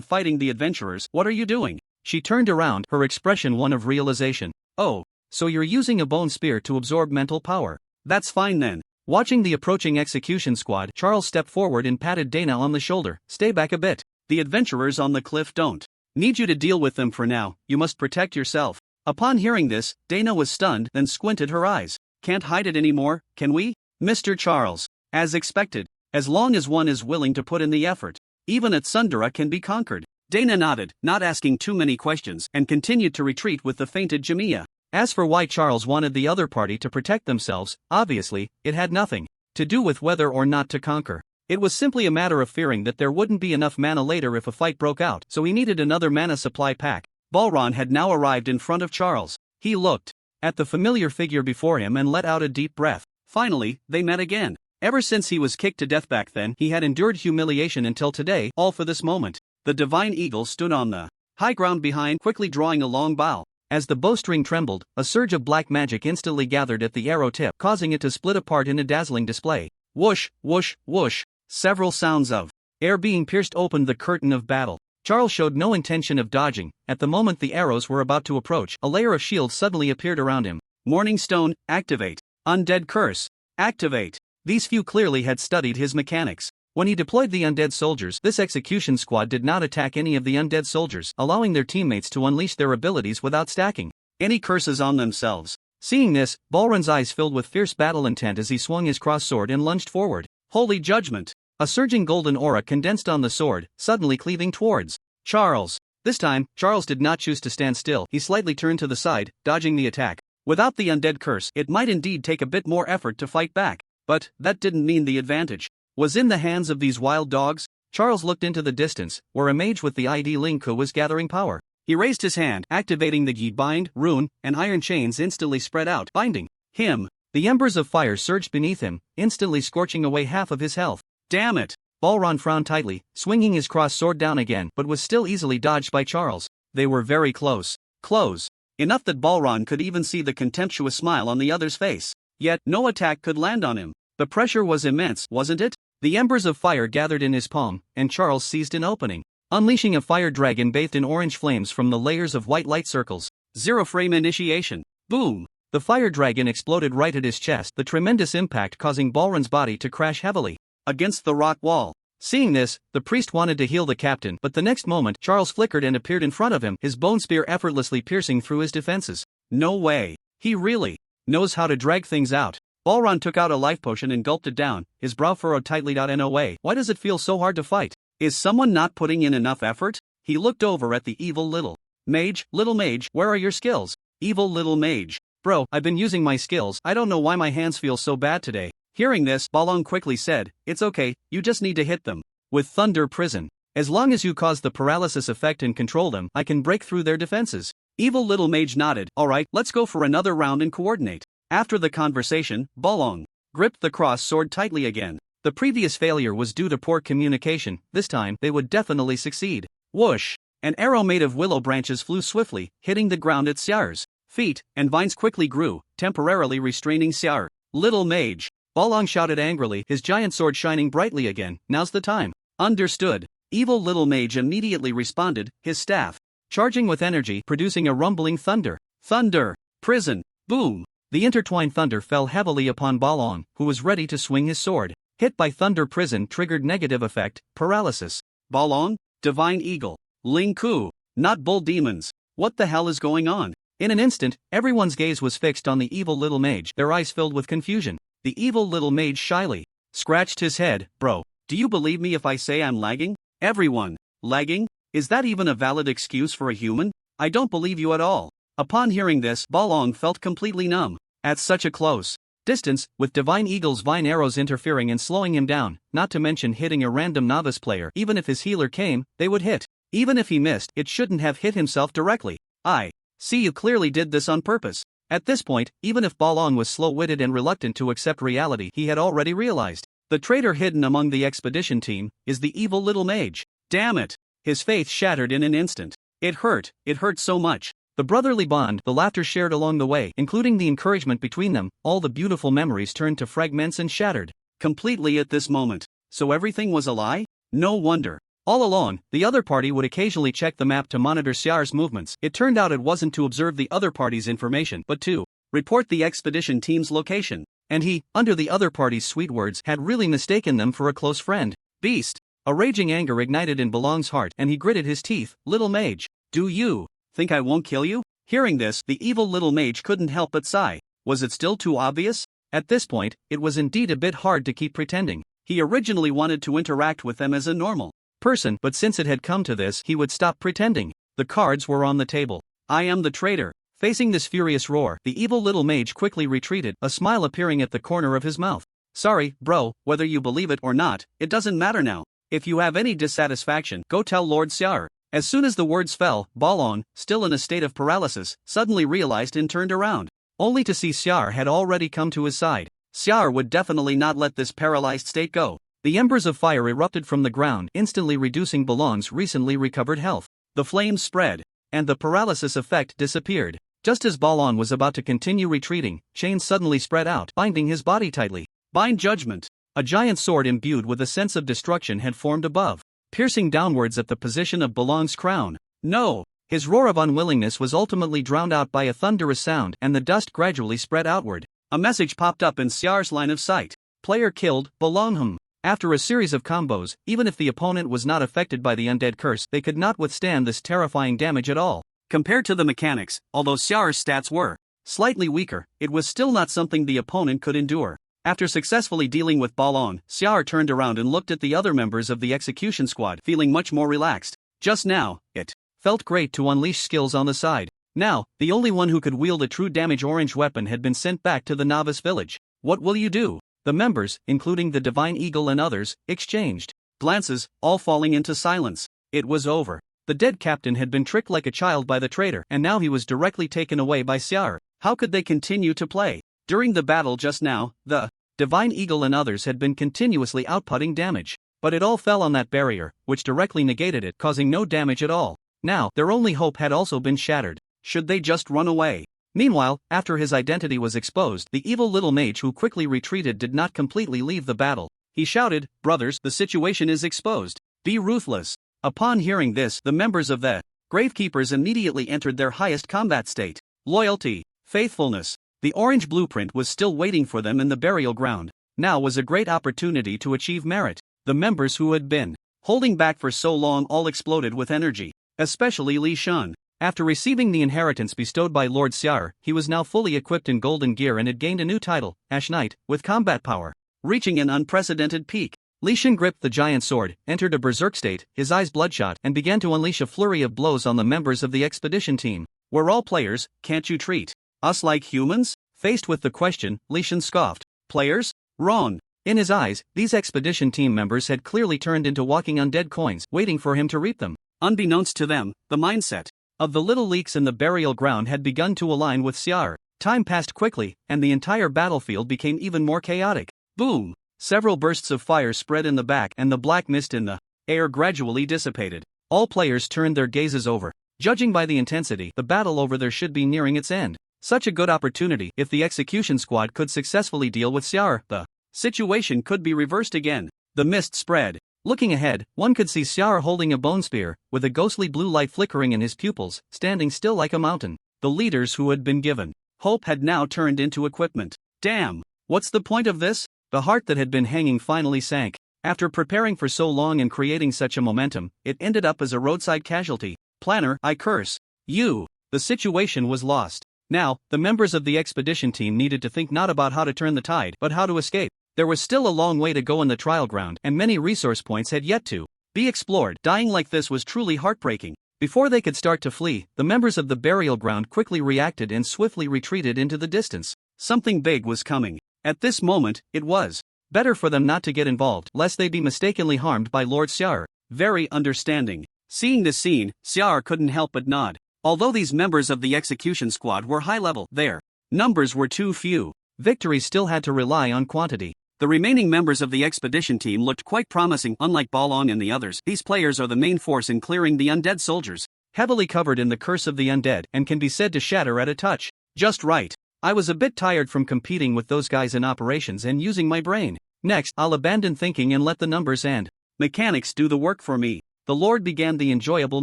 fighting the adventurers, what are you doing? She turned around, her expression one of realization. Oh, so you're using a bone spear to absorb mental power. That's fine then. Watching the approaching execution squad, Charles stepped forward and patted Dana on the shoulder. Stay back a bit. The adventurers on the cliff don't need you to deal with them for now, you must protect yourself. Upon hearing this, Dana was stunned, then squinted her eyes. Can't hide it anymore, can we? Mr. Charles. As expected. As long as one is willing to put in the effort. Even a tsundere can be conquered. Dana nodded, not asking too many questions, and continued to retreat with the fainted Jamiya. As for why Charles wanted the other party to protect themselves, obviously, it had nothing to do with whether or not to conquer. It was simply a matter of fearing that there wouldn't be enough mana later if a fight broke out, so he needed another mana supply pack. Balron had now arrived in front of Charles. He looked at the familiar figure before him and let out a deep breath. Finally, they met again. Ever since he was kicked to death back then, he had endured humiliation until today, all for this moment. The Divine Eagle stood on the high ground behind, quickly drawing a long bow. As the bowstring trembled, a surge of black magic instantly gathered at the arrow tip, causing it to split apart in a dazzling display. Whoosh, whoosh, whoosh. Several sounds of air being pierced opened the curtain of battle. Charles showed no intention of dodging. At the moment the arrows were about to approach, a layer of shield suddenly appeared around him. Morning Stone, activate. Undead Curse, activate. These few clearly had studied his mechanics. When he deployed the undead soldiers, this execution squad did not attack any of the undead soldiers, allowing their teammates to unleash their abilities without stacking any curses on themselves. Seeing this, Balron's eyes filled with fierce battle intent as he swung his cross sword and lunged forward. Holy judgment! A surging golden aura condensed on the sword, suddenly cleaving towards Charles. This time, Charles did not choose to stand still. He slightly turned to the side, dodging the attack. Without the undead curse, it might indeed take a bit more effort to fight back. But that didn't mean the advantage was in the hands of these wild dogs. Charles looked into the distance, where a mage with the ID Linku was gathering power. He raised his hand, activating the Gi Bind, rune, and iron chains instantly spread out, binding him. The embers of fire surged beneath him, instantly scorching away half of his health. Damn it! Balron frowned tightly, swinging his cross sword down again, but was still easily dodged by Charles. They were very close. Close. Enough that Balron could even see the contemptuous smile on the other's face. Yet, no attack could land on him. The pressure was immense, wasn't it? The embers of fire gathered in his palm, and Charles seized an opening, unleashing a fire dragon bathed in orange flames from the layers of white light circles. Zero frame initiation. Boom! The fire dragon exploded right at his chest, the tremendous impact causing Balron's body to crash heavily against the rock wall. Seeing this, the priest wanted to heal the captain, but the next moment, Charles flickered and appeared in front of him, his bone spear effortlessly piercing through his defenses. No way. He really knows how to drag things out. Balron took out a life potion and gulped it down, his brow furrowed tightly. No way. Why does it feel so hard to fight? Is someone not putting in enough effort? He looked over at the evil little mage. Little mage, where are your skills? Evil little mage. Bro, I've been using my skills. I don't know why my hands feel so bad today. Hearing this, Balon quickly said, it's okay, you just need to hit them with Thunder Prison. As long as you cause the paralysis effect and control them, I can break through their defenses. Evil little mage nodded. Alright, let's go for another round and coordinate. After the conversation, Balong gripped the cross sword tightly again. The previous failure was due to poor communication. This time, they would definitely succeed. Whoosh! An arrow made of willow branches flew swiftly, hitting the ground at Xiar's feet, and vines quickly grew, temporarily restraining Xiar. Little mage! Balong shouted angrily, his giant sword shining brightly again. Now's the time. Understood. Evil little mage immediately responded, his staff charging with energy, producing a rumbling thunder. Thunder! Prison! Boom! The intertwined thunder fell heavily upon Balong, who was ready to swing his sword. Hit by Thunder Prison triggered negative effect, paralysis. Balong? Divine Eagle. Ling Ku. Not bull demons. What the hell is going on? In an instant, everyone's gaze was fixed on the evil little mage, their eyes filled with confusion. The evil little mage shyly scratched his head. Bro, do you believe me if I say I'm lagging? Everyone. Lagging? Is that even a valid excuse for a human? I don't believe you at all. Upon hearing this, Balong felt completely numb. At such a close distance, with Divine Eagle's vine arrows interfering and slowing him down, not to mention hitting a random novice player, even if his healer came, they would hit. Even if he missed, it shouldn't have hit himself directly. I see you clearly did this on purpose. At this point, even if Balong was slow-witted and reluctant to accept reality, he had already realized. The traitor hidden among the expedition team is the evil little mage. Damn it! His faith shattered in an instant. It hurt so much. The brotherly bond, the laughter shared along the way, including the encouragement between them, all the beautiful memories turned to fragments and shattered completely at this moment. So everything was a lie? No wonder. All along, the other party would occasionally check the map to monitor Xiar's movements. It turned out it wasn't to observe the other party's information, but to report the expedition team's location. And he, under the other party's sweet words, had really mistaken them for a close friend. Beast. A raging anger ignited in Belong's heart, and he gritted his teeth. Little mage, do you think I won't kill you? Hearing this, the evil little mage couldn't help but sigh. Was it still too obvious? At this point, it was indeed a bit hard to keep pretending. He originally wanted to interact with them as a normal person, but since it had come to this, he would stop pretending. The cards were on the table. I am the traitor. Facing this furious roar, the evil little mage quickly retreated, a smile appearing at the corner of his mouth. Sorry, bro, whether you believe it or not, it doesn't matter now. If you have any dissatisfaction, go tell Lord Xiar. As soon as the words fell, Balon, still in a state of paralysis, suddenly realized and turned around, only to see Xiar had already come to his side. Xiar would definitely not let this paralyzed state go. The embers of fire erupted from the ground, instantly reducing Balon's recently recovered health. The flames spread, and the paralysis effect disappeared. Just as Balon was about to continue retreating, chains suddenly spread out, binding his body tightly. Bind Judgment. A giant sword imbued with a sense of destruction had formed above, piercing downwards at the position of Balon's crown. No! His roar of unwillingness was ultimately drowned out by a thunderous sound, and the dust gradually spread outward. A message popped up in Xiar's line of sight. Player killed, Balonhum. After a series of combos, even if the opponent was not affected by the undead curse, they could not withstand this terrifying damage at all. Compared to the mechanics, although Xiar's stats were slightly weaker, it was still not something the opponent could endure. After successfully dealing with Balon, Xiar turned around and looked at the other members of the execution squad, feeling much more relaxed. Just now, it felt great to unleash skills on the side. Now, the only one who could wield a true damage orange weapon had been sent back to the novice village. What will you do? The members, including the Divine Eagle and others, exchanged glances, all falling into silence. It was over. The dead captain had been tricked like a child by the traitor, and now he was directly taken away by Xiar. How could they continue to play? During the battle just now, the Divine Eagle and others had been continuously outputting damage. But it all fell on that barrier, which directly negated it, causing no damage at all. Now, their only hope had also been shattered. Should they just run away? Meanwhile, after his identity was exposed, the evil little mage who quickly retreated did not completely leave the battle. He shouted, "Brothers, the situation is exposed. Be ruthless." Upon hearing this, the members of the Gravekeepers immediately entered their highest combat state. Loyalty, faithfulness. The orange blueprint was still waiting for them in the burial ground. Now was a great opportunity to achieve merit. The members who had been holding back for so long all exploded with energy, especially Leysan. After receiving the inheritance bestowed by Lord Xiar, he was now fully equipped in golden gear and had gained a new title, Ash Knight, with combat power reaching an unprecedented peak. Leysan gripped the giant sword, entered a berserk state, his eyes bloodshot, and began to unleash a flurry of blows on the members of the expedition team. "We're all players, can't you treat us like humans?" Faced with the question, Leysan scoffed. "Players? Wrong." In his eyes, these expedition team members had clearly turned into walking undead coins, waiting for him to reap them. Unbeknownst to them, the mindset of the little leaks in the burial ground had begun to align with Xiar. Time passed quickly, and the entire battlefield became even more chaotic. Boom! Several bursts of fire spread in the back, and the black mist in the air gradually dissipated. All players turned their gazes over. Judging by the intensity, the battle over there should be nearing its end. Such a good opportunity. If the execution squad could successfully deal with Xiar, the situation could be reversed again. The mist spread. Looking ahead, one could see Xiar holding a bone spear, with a ghostly blue light flickering in his pupils, standing still like a mountain. The leaders who had been given hope had now turned into equipment. Damn! What's the point of this? The heart that had been hanging finally sank. After preparing for so long and creating such a momentum, it ended up as a roadside casualty. Planner, I curse you! The situation was lost. Now, the members of the expedition team needed to think not about how to turn the tide, but how to escape. There was still a long way to go in the trial ground, and many resource points had yet to be explored. Dying like this was truly heartbreaking. Before they could start to flee, the members of the burial ground quickly reacted and swiftly retreated into the distance. Something big was coming. At this moment, it was better for them not to get involved, lest they be mistakenly harmed by Lord Xiar. Very understanding. Seeing this scene, Xiar couldn't help but nod. Although these members of the execution squad were high level, their numbers were too few. Victories still had to rely on quantity. The remaining members of the expedition team looked quite promising. Unlike Balon and the others, these players are the main force in clearing the undead soldiers. heavily covered in the curse of the undead, and can be said to shatter at a touch. Just right. I was a bit tired from competing with those guys in operations and using my brain. Next, I'll abandon thinking and let the numbers and mechanics do the work for me. The Lord began the enjoyable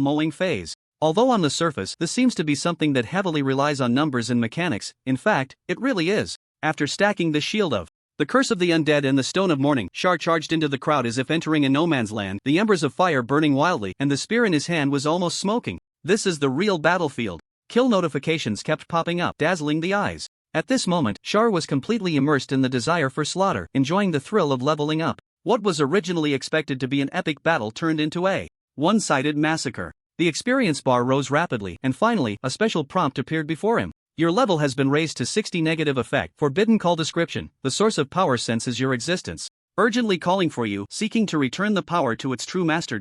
mowing phase. Although on the surface this seems to be something that heavily relies on numbers and mechanics, in fact, it really is. After stacking the Shield of the Curse of the Undead and the Stone of Mourning, Shar charged into the crowd as if entering a no man's land, the embers of fire burning wildly, and the spear in his hand was almost smoking. This is the real battlefield. Kill notifications kept popping up, dazzling the eyes. At this moment, Shar was completely immersed in the desire for slaughter, enjoying the thrill of leveling up. What was originally expected to be an epic battle turned into a one-sided massacre. The experience bar rose rapidly, and finally, a special prompt appeared before him. Your level has been raised to 60 negative effect. Forbidden call description. The source of power senses your existence, urgently calling for you, seeking to return the power to its true master.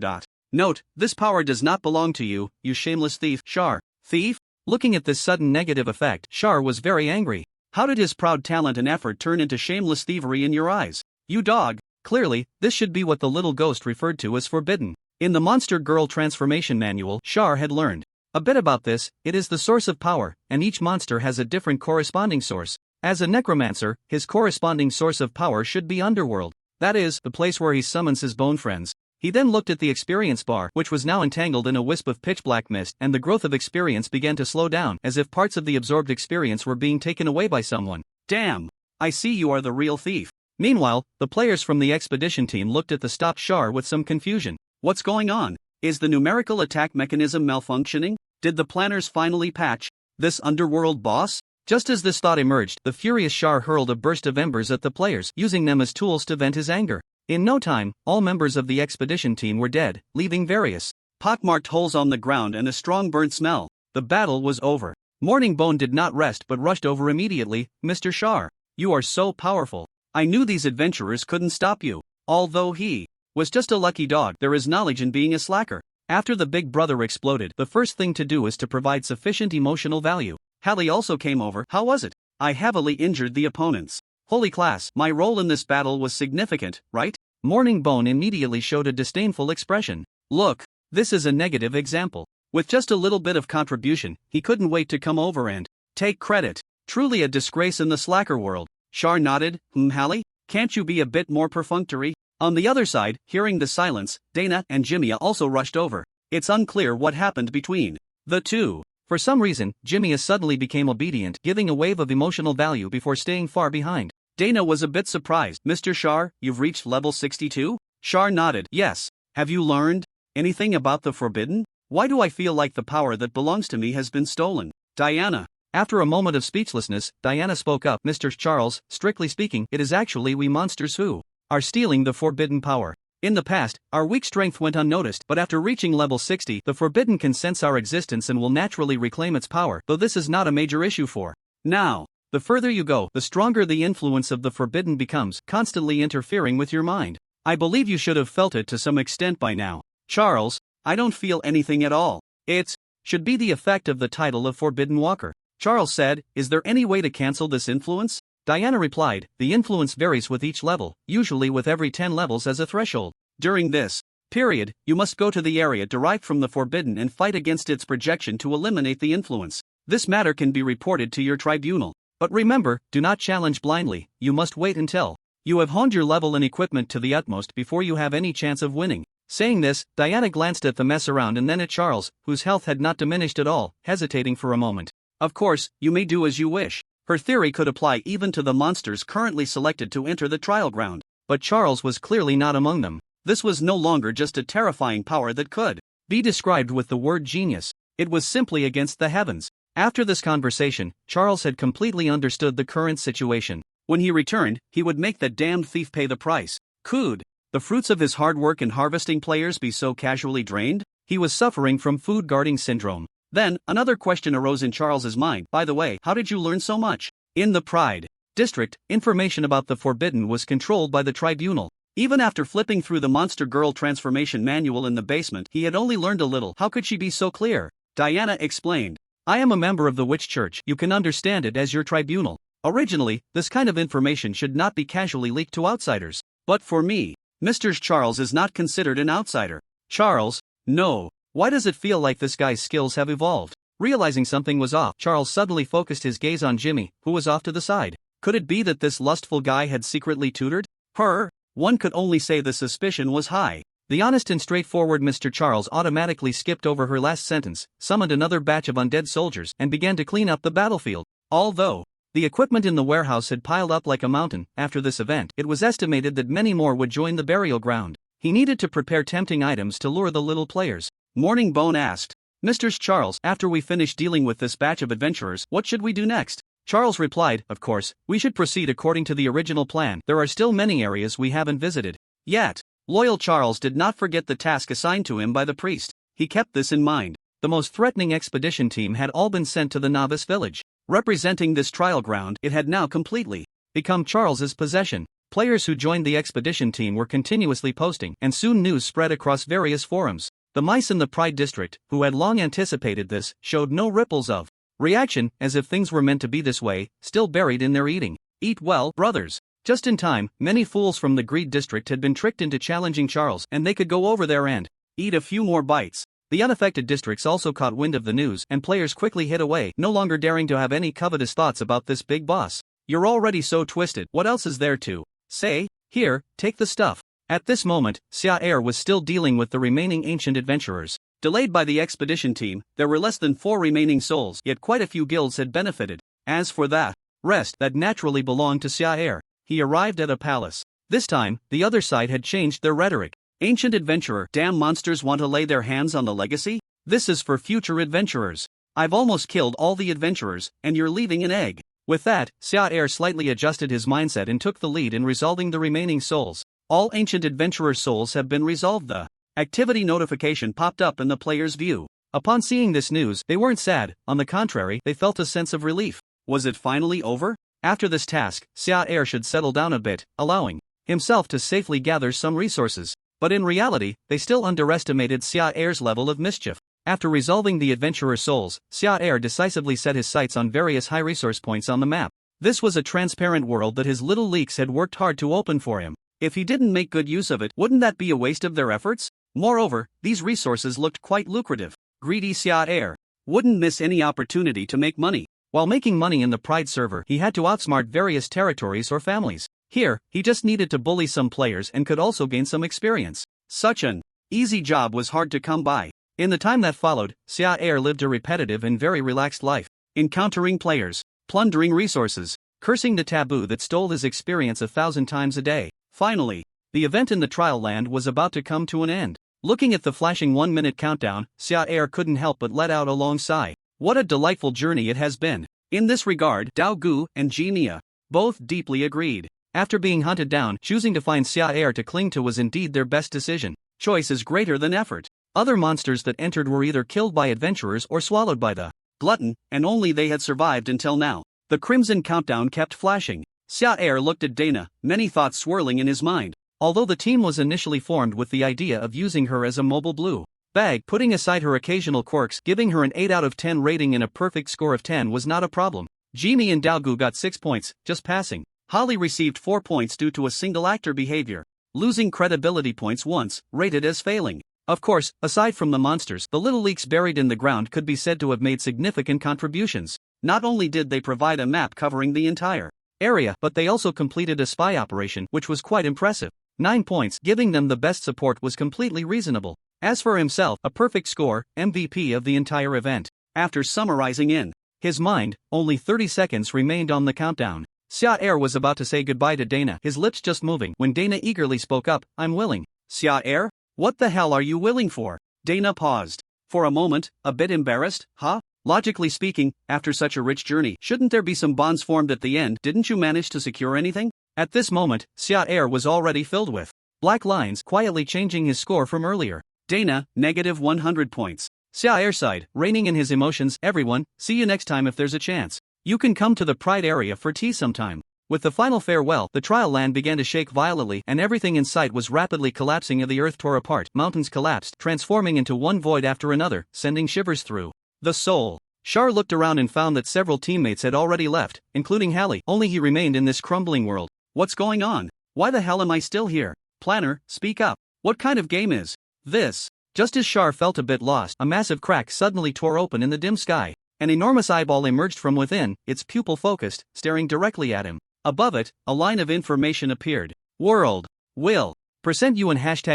Note, this power does not belong to you, you shameless thief. Shar. Thief? Looking at this sudden negative effect, Shar was very angry. How did his proud talent and effort turn into shameless thievery in your eyes? You dog. Clearly, this should be what the little ghost referred to as forbidden. In the Monster Girl Transformation Manual, Shar had learned a bit about this. It is the source of power, and each monster has a different corresponding source. As a necromancer, his corresponding source of power should be Underworld. That is, the place where he summons his bone friends. He then looked at the experience bar, which was now entangled in a wisp of pitch-black mist, and the growth of experience began to slow down, as if parts of the absorbed experience were being taken away by someone. Damn! I see you are the real thief. Meanwhile, the players from the expedition team looked at the stopped Shar with some confusion. What's going on? Is the numerical attack mechanism malfunctioning? Did the planners finally patch this underworld boss? Just as this thought emerged, the furious Shar hurled a burst of embers at the players, using them as tools to vent his anger. In no time, all members of the expedition team were dead, leaving various pockmarked holes on the ground and a strong burnt smell. The battle was over. Morning Bone did not rest but rushed over immediately. Mr. Shar, you are so powerful. I knew these adventurers couldn't stop you. Although he was just a lucky dog, there is knowledge in being a slacker. After the big brother exploded, the first thing to do is to provide sufficient emotional value. Hallie also came over. How was it? I heavily injured the opponents. Holy class, my role in this battle was significant, right? Morning Bone immediately showed a disdainful expression. Look, this is a negative example. With just a little bit of contribution, he couldn't wait to come over and take credit. Truly a disgrace in the slacker world. Shar nodded. Hallie? Can't you be a bit more perfunctory? On the other side, hearing the silence, Dana and Jimmy also rushed over. It's unclear what happened between the two. For some reason, Jimmy suddenly became obedient, giving a wave of emotional value before staying far behind. Dana was a bit surprised. Mr. Shar, you've reached level 62? Shar nodded. Yes. Have you learned anything about the forbidden? Why do I feel like the power that belongs to me has been stolen? Diana. After a moment of speechlessness, Diana spoke up. Mr. Charles, strictly speaking, it is actually we monsters who are stealing the forbidden power. In the past, our weak strength went unnoticed, but after reaching level 60, the forbidden can sense our existence and will naturally reclaim its power, though this is not a major issue for now. The further you go, the stronger the influence of the forbidden becomes, constantly interfering with your mind. I believe you should have felt it to some extent by now. Charles, I don't feel anything at all. It should be the effect of the title of Forbidden Walker. Charles said, is there any way to cancel this influence? Diana replied, the influence varies with each level, usually with every 10 levels as a threshold. During this period, you must go to the area derived from the forbidden and fight against its projection to eliminate the influence. This matter can be reported to your tribunal. But remember, do not challenge blindly. You must wait until you have honed your level and equipment to the utmost before you have any chance of winning. Saying this, Diana glanced at the mess around and then at Charles, whose health had not diminished at all, hesitating for a moment. Of course, you may do as you wish. Her theory could apply even to the monsters currently selected to enter the trial ground. But Charles was clearly not among them. This was no longer just a terrifying power that could be described with the word genius. It was simply against the heavens. After this conversation, Charles had completely understood the current situation. When he returned, he would make that damned thief pay the price. Could the fruits of his hard work in harvesting players be so casually drained? He was suffering from food guarding syndrome. Then, another question arose in Charles's mind. By the way, how did you learn so much? In the Pride District, information about the forbidden was controlled by the tribunal. Even after flipping through the Monster Girl Transformation Manual in the basement, he had only learned a little. How could she be so clear? Diana explained. I am a member of the Witch Church. You can understand it as your tribunal. Originally, this kind of information should not be casually leaked to outsiders. But for me, Mr. Charles is not considered an outsider. Charles, no. Why does it feel like this guy's skills have evolved? Realizing something was off, Charles suddenly focused his gaze on Jimmy, who was off to the side. Could it be that this lustful guy had secretly tutored her? One could only say the suspicion was high. The honest and straightforward Mr. Charles automatically skipped over her last sentence, summoned another batch of undead soldiers, and began to clean up the battlefield. Although the equipment in the warehouse had piled up like a mountain, after this event, it was estimated that many more would join the burial ground. He needed to prepare tempting items to lure the little players. Morning Bone asked, "Mr. Charles, after we finish dealing with this batch of adventurers, what should we do next?" Charles replied, "Of course, we should proceed according to the original plan. There are still many areas we haven't visited yet." Loyal Charles did not forget the task assigned to him by the priest. He kept this in mind. The most threatening expedition team had all been sent to the novice village. Representing this trial ground, it had now completely become Charles's possession. Players who joined the expedition team were continuously posting, and soon news spread across various forums. The mice in the Pride District, who had long anticipated this, showed no ripples of reaction, as if things were meant to be this way, still buried in their eating. Eat well, brothers. Just in time, many fools from the Greed District had been tricked into challenging Charles, and they could go over there and eat a few more bites. The unaffected districts also caught wind of the news, and players quickly hid away, no longer daring to have any covetous thoughts about this big boss. You're already so twisted, what else is there to say? Here, take the stuff. At this moment, Xia was still dealing with the remaining ancient adventurers. Delayed by the expedition team, there were less than 4 remaining souls, yet quite a few guilds had benefited. As for that rest that naturally belonged to Xia, he arrived at a palace. This time, the other side had changed their rhetoric. Ancient adventurer, damn monsters want to lay their hands on the legacy? This is for future adventurers. I've almost killed all the adventurers, and you're leaving an egg. With that, Xia slightly adjusted his mindset and took the lead in resolving the remaining souls. All ancient adventurer souls have been resolved. The activity notification popped up in the player's view. Upon seeing this news, they weren't sad, on the contrary, they felt a sense of relief. Was it finally over? After this task, Xia should settle down a bit, allowing himself to safely gather some resources. But in reality, they still underestimated Xia's level of mischief. After resolving the adventurer souls, Xia decisively set his sights on various high resource points on the map. This was a transparent world that his little leaks had worked hard to open for him. If he didn't make good use of it, wouldn't that be a waste of their efforts? Moreover, these resources looked quite lucrative. Greedy Xia wouldn't miss any opportunity to make money. While making money in the Pride server, he had to outsmart various territories or families. Here, he just needed to bully some players and could also gain some experience. Such an easy job was hard to come by. In the time that followed, Xia lived a repetitive and very relaxed life, encountering players, plundering resources, cursing the taboo that stole his experience 1,000 times a day. Finally, the event in the trial land was about to come to an end. Looking at the flashing 1-minute countdown, Xia couldn't help but let out a long sigh. What a delightful journey it has been. In this regard, Dao Gu and Jinia both deeply agreed. After being hunted down, choosing to find Xia to cling to was indeed their best decision. Choice is greater than effort. Other monsters that entered were either killed by adventurers or swallowed by the glutton, and only they had survived until now. The crimson countdown kept flashing. Xia looked at Dana, many thoughts swirling in his mind. Although the team was initially formed with the idea of using her as a mobile blue bag, putting aside her occasional quirks, giving her an 8 out of 10 rating and a perfect score of 10 was not a problem. Jimmy and Daogu got 6 points, just passing. Holly received 4 points due to a single actor behavior, losing credibility points once, rated as failing. Of course, aside from the monsters, the little leaks buried in the ground could be said to have made significant contributions. Not only did they provide a map covering the entire area, but they also completed a spy operation, which was quite impressive. 9 points, giving them the best support, was completely reasonable. As for himself, a perfect score, MVP of the entire event. After summarizing in his mind, only 30 seconds remained on the countdown. Xia was about to say goodbye to Dana, his lips just moving, when Dana eagerly spoke up, "I'm willing." Xia? What the hell are you willing for? Dana paused. For a moment, a bit embarrassed, huh? Logically speaking, after such a rich journey, shouldn't there be some bonds formed at the end? Didn't you manage to secure anything? At this moment, Xia was already filled with black lines, quietly changing his score from earlier. Dana, negative 100 points. Xia sighed, reining in his emotions. Everyone, see you next time if there's a chance. You can come to the Pride area for tea sometime. With the final farewell, the trial land began to shake violently, and everything in sight was rapidly collapsing as the earth tore apart. Mountains collapsed, transforming into one void after another, sending shivers through the soul. Char looked around and found that several teammates had already left, including Hallie. Only he remained in this crumbling world. What's going on? Why the hell am I still here? Planner, speak up. What kind of game is this? Just as Char felt a bit lost, a massive crack suddenly tore open in the dim sky. An enormous eyeball emerged from within, its pupil focused, staring directly at him. Above it, a line of information appeared. World. Will. %U and #*@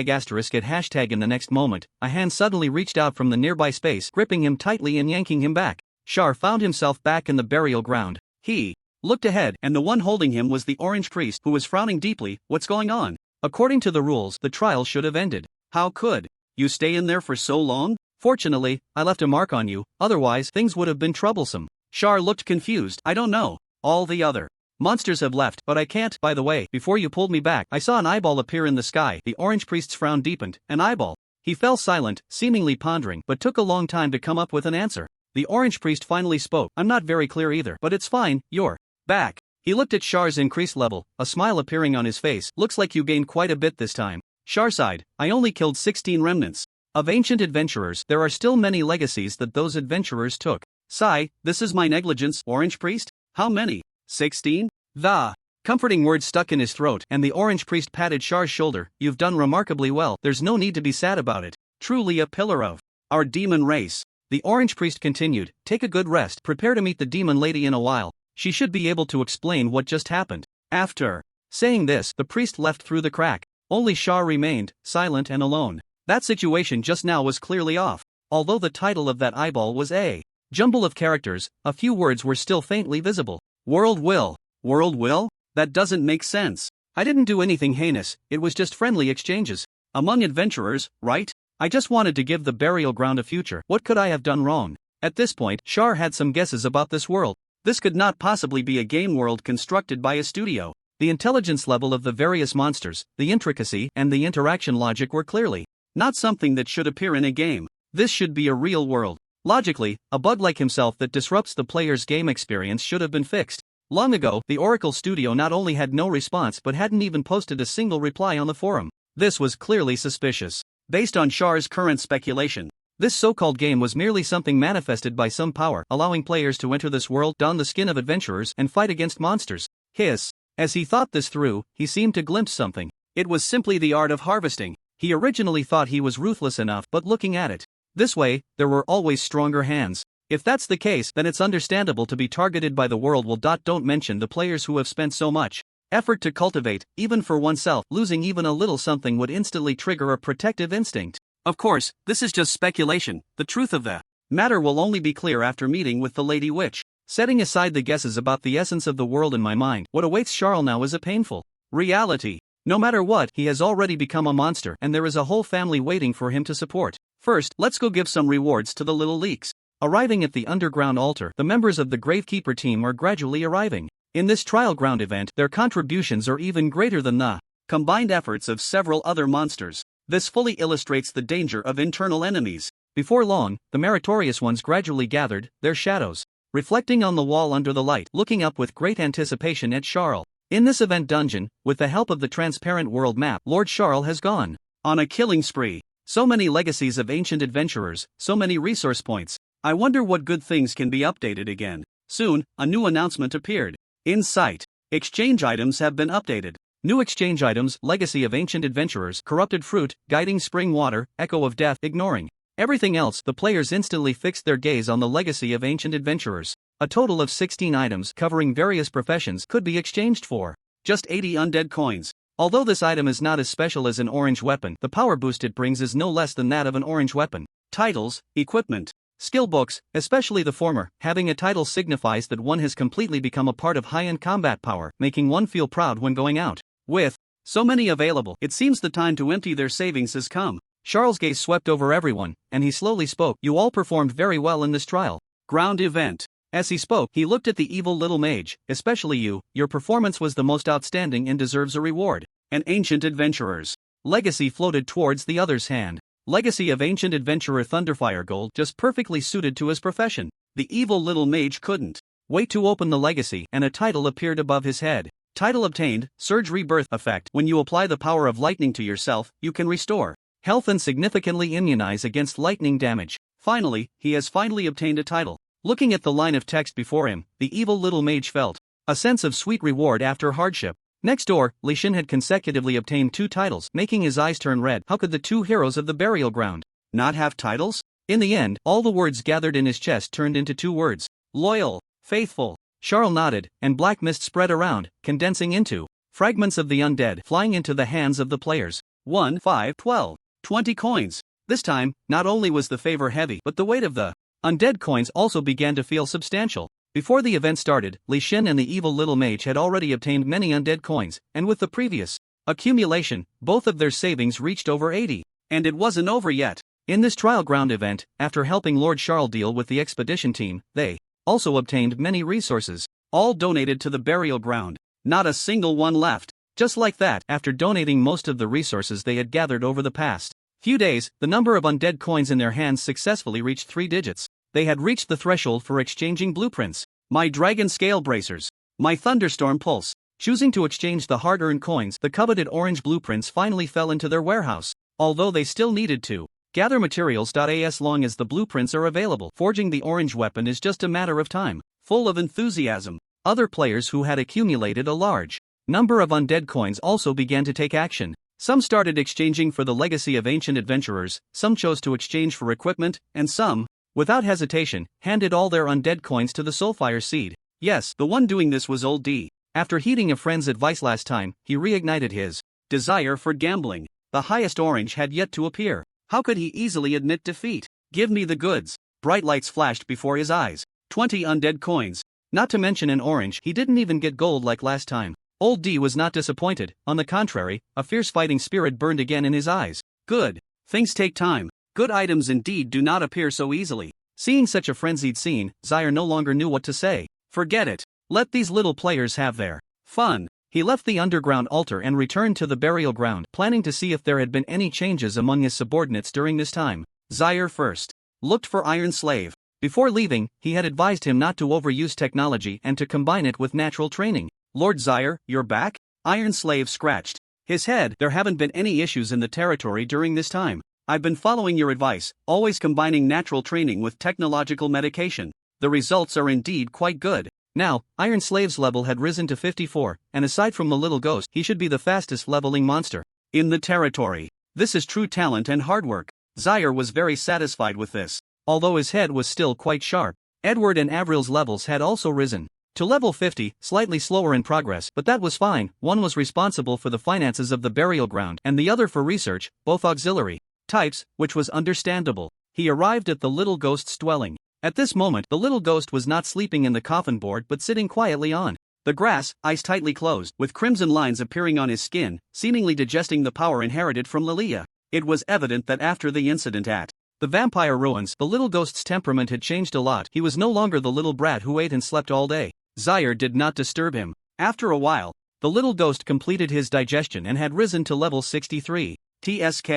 at hashtag in the next moment, a hand suddenly reached out from the nearby space, gripping him tightly and yanking him back. Char found himself back in the burial ground. He looked ahead, and the one holding him was the orange priest, who was frowning deeply. What's going on? According to the rules, the trial should have ended. How could you stay in there for so long? Fortunately, I left a mark on you, otherwise things would have been troublesome. Char looked confused. I don't know. All the other monsters have left, but I can't. By the way, before you pulled me back, I saw an eyeball appear in the sky. The orange priest's frown deepened. An eyeball. He fell silent, seemingly pondering, but took a long time to come up with an answer. The orange priest finally spoke. I'm not very clear either, but it's fine, you're back. He looked at Char's increased level, a smile appearing on his face. Looks like you gained quite a bit this time. Char sighed. I only killed 16 remnants of ancient adventurers. There are still many legacies that those adventurers took. Sigh, this is my negligence, orange priest? How many? 16? The comforting words stuck in his throat, and the orange priest patted Char's shoulder. You've done remarkably well. There's no need to be sad about it. Truly a pillar of our demon race. The orange priest continued. Take a good rest. Prepare to meet the demon lady in a while. She should be able to explain what just happened. After saying this, the priest left through the crack. Only Char remained, silent and alone. That situation just now was clearly off. Although the title of that eyeball was a jumble of characters, a few words were still faintly visible. World will. World will? That doesn't make sense. I didn't do anything heinous, it was just friendly exchanges. Among adventurers, right? I just wanted to give the burial ground a future. What could I have done wrong? At this point, Char had some guesses about this world. This could not possibly be a game world constructed by a studio. The intelligence level of the various monsters, the intricacy, and the interaction logic were clearly not something that should appear in a game. This should be a real world. Logically, a bug like himself that disrupts the player's game experience should have been fixed. Long ago, the Oracle Studio not only had no response but hadn't even posted a single reply on the forum. This was clearly suspicious. Based on Char's current speculation, this so-called game was merely something manifested by some power, allowing players to enter this world, don the skin of adventurers, and fight against monsters. Hiss. As he thought this through, he seemed to glimpse something. It was simply the art of harvesting. He originally thought he was ruthless enough, but looking at it this way, there were always stronger hands. If that's the case, then it's understandable to be targeted by the world will. Don't mention the players who have spent so much effort to cultivate, even for oneself. Losing even a little something would instantly trigger a protective instinct. Of course, this is just speculation. The truth of the matter will only be clear after meeting with the Lady Witch. Setting aside the guesses about the essence of the world in my mind, what awaits Charles now is a painful reality. No matter what, he has already become a monster, and there is a whole family waiting for him to support. First, let's go give some rewards to the little leaks. Arriving at the underground altar, the members of the Gravekeeper team are gradually arriving. In this trial ground event, their contributions are even greater than the combined efforts of several other monsters. This fully illustrates the danger of internal enemies. Before long, the meritorious ones gradually gathered, their shadows reflecting on the wall under the light, looking up with great anticipation at Charles. In this event dungeon, with the help of the transparent world map, Lord Charles has gone on a killing spree. So many legacies of ancient adventurers, so many resource points. I wonder what good things can be updated again. Soon, a new announcement appeared. In sight. Exchange items have been updated. New exchange items: Legacy of Ancient Adventurers, Corrupted Fruit, Guiding Spring Water, Echo of Death. Ignoring everything else, the players instantly fixed their gaze on the Legacy of Ancient Adventurers. A total of 16 items covering various professions could be exchanged for just 80 undead coins. Although this item is not as special as an orange weapon, the power boost it brings is no less than that of an orange weapon. Titles, equipment, skill books, especially the former. Having a title signifies that one has completely become a part of high-end combat power, making one feel proud when going out. With so many available, it seems the time to empty their savings has come. Charles' gaze swept over everyone, and he slowly spoke. You all performed very well in this trial ground event. As he spoke, he looked at the evil little mage. Especially you, your performance was the most outstanding and deserves a reward. An ancient adventurer's legacy floated towards the other's hand. Legacy of Ancient Adventurer Thunderfire Gold, just perfectly suited to his profession. The evil little mage couldn't wait to open the legacy, and a title appeared above his head. Title obtained, Surge Rebirth Effect. When you apply the power of lightning to yourself, you can restore health and significantly immunize against lightning damage. Finally, he has finally obtained a title. Looking at the line of text before him, the evil little mage felt a sense of sweet reward after hardship. Next door, Leysan had consecutively obtained 2 titles, making his eyes turn red. How could the 2 heroes of the burial ground Not have titles? In the end, all the words gathered in his chest turned into 2 words. Loyal, faithful. Charles nodded, and black mist spread around, condensing into fragments of the undead flying into the hands of the players. 1, 5, 12, 20 coins. This time, not only was the favor heavy, but the weight of the undead coins also began to feel substantial. Before the event started, Leysan and the evil little mage had already obtained many undead coins, and with the previous accumulation, both of their savings reached over 80. And it wasn't over yet. In this trial ground event, after helping Lord Charles deal with the expedition team, they also obtained many resources, all donated to the burial ground. Not a single one left. Just like that, after donating most of the resources they had gathered over the past few days, the number of undead coins in their hands successfully reached 3 digits. They had reached the threshold for exchanging blueprints. My dragon scale bracers. My thunderstorm pulse. Choosing to exchange the hard-earned coins, the coveted orange blueprints finally fell into their warehouse. Although they still needed to gather materials. As long as the blueprints are available, forging the orange weapon is just a matter of time. Full of enthusiasm, other players who had accumulated a large number of undead coins also began to take action. Some started exchanging for the legacy of ancient adventurers, some chose to exchange for equipment, and some, without hesitation, handed all their undead coins to the Soulfire Seed. Yes, the one doing this was Old D. After heeding a friend's advice last time, he reignited his desire for gambling. The highest orange had yet to appear. How could he easily admit defeat? Give me the goods. Bright lights flashed before his eyes. 20 undead coins. Not to mention an orange, he didn't even get gold like last time. Old D was not disappointed, on the contrary, a fierce fighting spirit burned again in his eyes. Good. Things take time. Good items indeed do not appear so easily. Seeing such a frenzied scene, Zaire no longer knew what to say. Forget it. Let these little players have their fun. He left the underground altar and returned to the burial ground, planning to see if there had been any changes among his subordinates during this time. Zaire first looked for Iron Slave. Before leaving, he had advised him not to overuse technology and to combine it with natural training. Lord Zaire, you're back? Iron Slave scratched his head. There haven't been any issues in the territory during this time. I've been following your advice, always combining natural training with technological medication. The results are indeed quite good. Now, Iron Slave's level had risen to 54, and aside from the little ghost, he should be the fastest leveling monster in the territory. This is true talent and hard work. Zaire was very satisfied with this. Although his head was still quite sharp, Edward and Avril's levels had also risen to level 50, slightly slower in progress, but that was fine. One was responsible for the finances of the burial ground, and the other for research, both auxiliary types, which was understandable. He arrived at the little ghost's dwelling. At this moment, the little ghost was not sleeping in the coffin board but sitting quietly on the grass, eyes tightly closed, with crimson lines appearing on his skin, seemingly digesting the power inherited from Lilia. It was evident that after the incident at the vampire ruins, the little ghost's temperament had changed a lot. He was no longer the little brat who ate and slept all day. Zaire did not disturb him. After a while, the little ghost completed his digestion and had risen to level 63. TSK.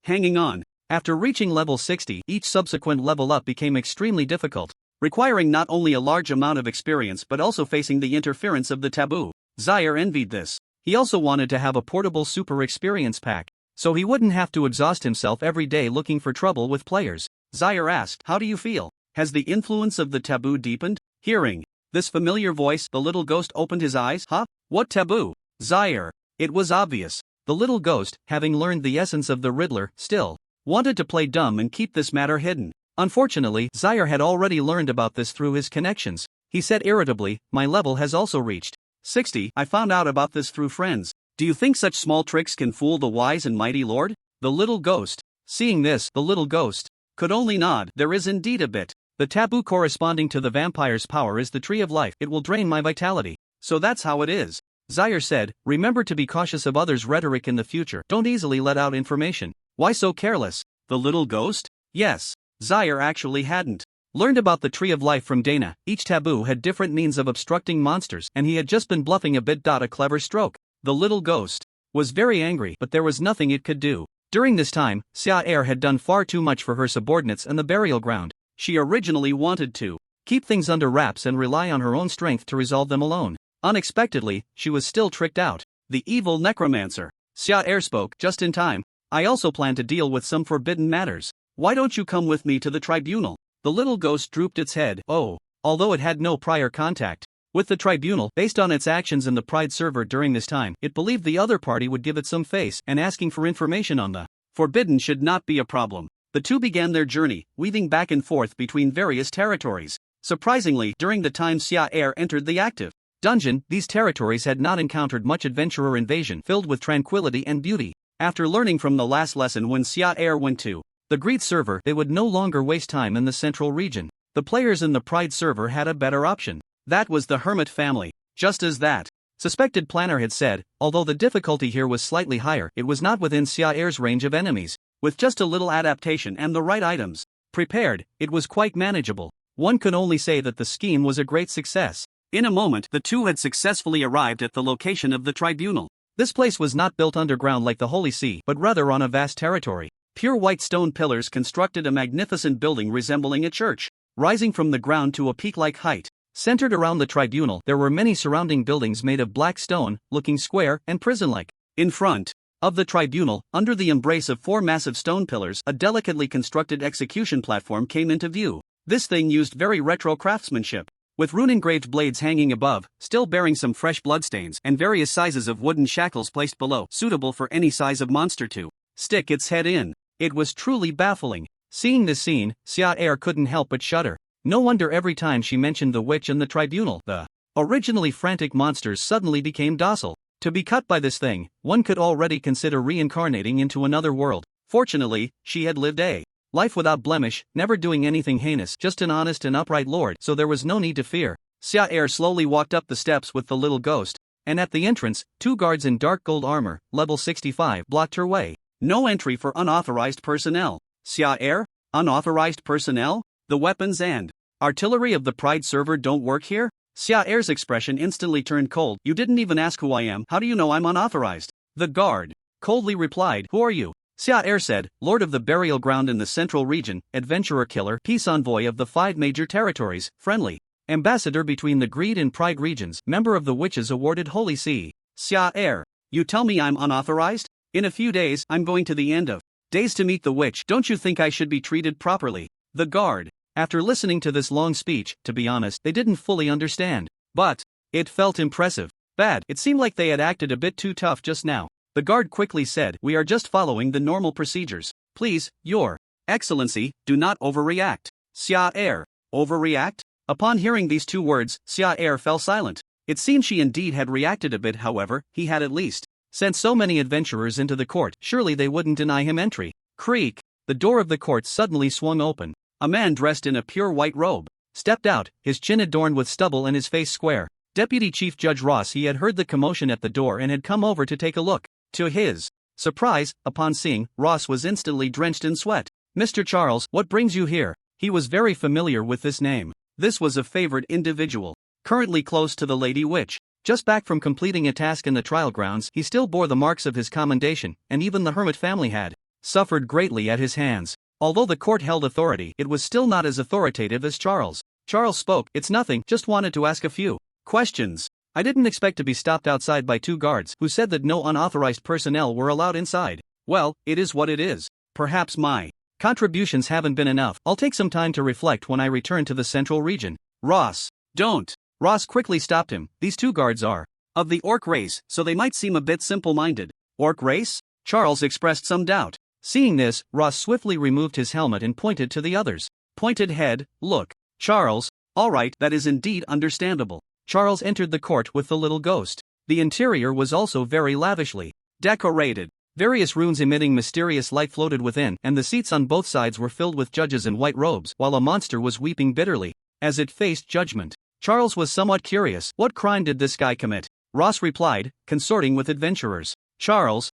Hanging on. After reaching level 60, each subsequent level up became extremely difficult, requiring not only a large amount of experience but also facing the interference of the taboo. Zaire envied this. He also wanted to have a portable super experience pack, so he wouldn't have to exhaust himself every day looking for trouble with players. Zaire asked, "How do you feel? Has the influence of the taboo deepened?" Hearing this familiar voice, the little ghost opened his eyes. Huh? What taboo? Zaire. It was obvious. The little ghost, having learned the essence of the Riddler, still wanted to play dumb and keep this matter hidden. Unfortunately, Zaire had already learned about this through his connections. He said irritably, "My level has also reached 60. I found out about this through friends. Do you think such small tricks can fool the wise and mighty lord?" The little ghost. Seeing this, the little ghost could only nod. There is indeed a bit. The taboo corresponding to the vampire's power is the Tree of Life. It will drain my vitality. So that's how it is. Zaire said, "Remember to be cautious of others' rhetoric in the future. Don't easily let out information." Why so careless? The little ghost? Yes. Zaire actually hadn't learned about the Tree of Life from Dana. Each taboo had different means of obstructing monsters, and he had just been bluffing a bit. A clever stroke. The little ghost was very angry, but there was nothing it could do. During this time, Zaire had done far too much for her subordinates and the burial ground. She originally wanted to keep things under wraps and rely on her own strength to resolve them alone. Unexpectedly, she was still tricked out. The evil necromancer. Zaire spoke just in time. "I also plan to deal with some forbidden matters. Why don't you come with me to the tribunal?" The little ghost drooped its head. Although it had no prior contact with the tribunal, based on its actions in the Pride server during this time, it believed the other party would give it some face, and asking for information on the forbidden should not be a problem. The two began their journey, weaving back and forth between various territories. Surprisingly, during the time Xia Er entered the active dungeon, these territories had not encountered much adventurer invasion filled with tranquility and beauty. After learning from the last lesson when Xia Er went to the Greed server, they would no longer waste time in the central region. The players in the Pride server had a better option. That was the Hermit family. Just as that suspected planner had said, although the difficulty here was slightly higher, it was not within Xia Er's range of enemies. With just a little adaptation and the right items prepared, it was quite manageable. One could only say that the scheme was a great success. In a moment, the two had successfully arrived at the location of the tribunal. This place was not built underground like the Holy See, but rather on a vast territory. Pure white stone pillars constructed a magnificent building resembling a church, rising from the ground to a peak-like height. Centered around the tribunal, there were many surrounding buildings made of black stone, looking square and prison-like. In front of the tribunal, under the embrace of 4 massive stone pillars, a delicately constructed execution platform came into view. This thing used very retro craftsmanship, with rune-engraved blades hanging above, still bearing some fresh bloodstains, and various sizes of wooden shackles placed below, suitable for any size of monster to stick its head in. It was truly baffling. Seeing this scene, Xia Er couldn't help but shudder. No wonder every time she mentioned the witch and the tribunal, the originally frantic monsters suddenly became docile. To be cut by this thing, one could already consider reincarnating into another world. Fortunately, she had lived a life without blemish, never doing anything heinous, just an honest and upright lord, so there was no need to fear. Xia Er slowly walked up the steps with the little ghost, and at the entrance, 2 guards in dark gold armor, level 65, blocked her way. No entry for unauthorized personnel. Xia Er? Unauthorized personnel? The weapons and artillery of the Pride server don't work here? Xia Er's expression instantly turned cold. You didn't even ask who I am, how do you know I'm unauthorized? The guard coldly replied, who are you? Xia Er said, Lord of the Burial Ground in the Central Region, Adventurer Killer, Peace Envoy of the 5 major territories, Friendly Ambassador between the Greed and Pride regions, Member of the Witches awarded Holy See. Xia Er, you tell me I'm unauthorized? In a few days, I'm going to the end of days to meet the witch. Don't you think I should be treated properly? The guard. After listening to this long speech, to be honest, they didn't fully understand. But it felt impressive. Bad. It seemed like they had acted a bit too tough just now. The guard quickly said, we are just following the normal procedures. Please, Your Excellency, do not overreact. Xia Er. Overreact? Upon hearing these 2 words, Xia Er fell silent. It seemed she indeed had reacted a bit. However, he had at least sent so many adventurers into the court, surely they wouldn't deny him entry. Creak. The door of the court suddenly swung open. A man dressed in a pure white robe stepped out, his chin adorned with stubble and his face square. Deputy Chief Judge Ross. He had heard the commotion at the door and had come over to take a look. To his surprise, upon seeing Ross was instantly drenched in sweat. Mr. Charles, what brings you here? He was very familiar with this name. This was a favored individual, currently close to the Lady Witch. Just back from completing a task in the trial grounds, he still bore the marks of his commendation, and even the Hermit family had suffered greatly at his hands. Although the court held authority, it was still not as authoritative as Charles. Charles spoke, it's nothing, just wanted to ask a few questions. I didn't expect to be stopped outside by 2 guards who said that no unauthorized personnel were allowed inside. Well, it is what it is. Perhaps my contributions haven't been enough. I'll take some time to reflect when I return to the central region. Ross, don't. Ross quickly stopped him. These 2 guards are of the orc race, so they might seem a bit simple-minded. Orc race? Charles expressed some doubt. Seeing this, Ross swiftly removed his helmet and pointed to the others. Pointed head, look. Charles, all right, that is indeed understandable. Charles entered the court with the little ghost. The interior was also very lavishly decorated. Various runes emitting mysterious light floated within, and the seats on both sides were filled with judges in white robes, while a monster was weeping bitterly as it faced judgment. Charles was somewhat curious. What crime did this guy commit? Ross replied, consorting with adventurers. Charles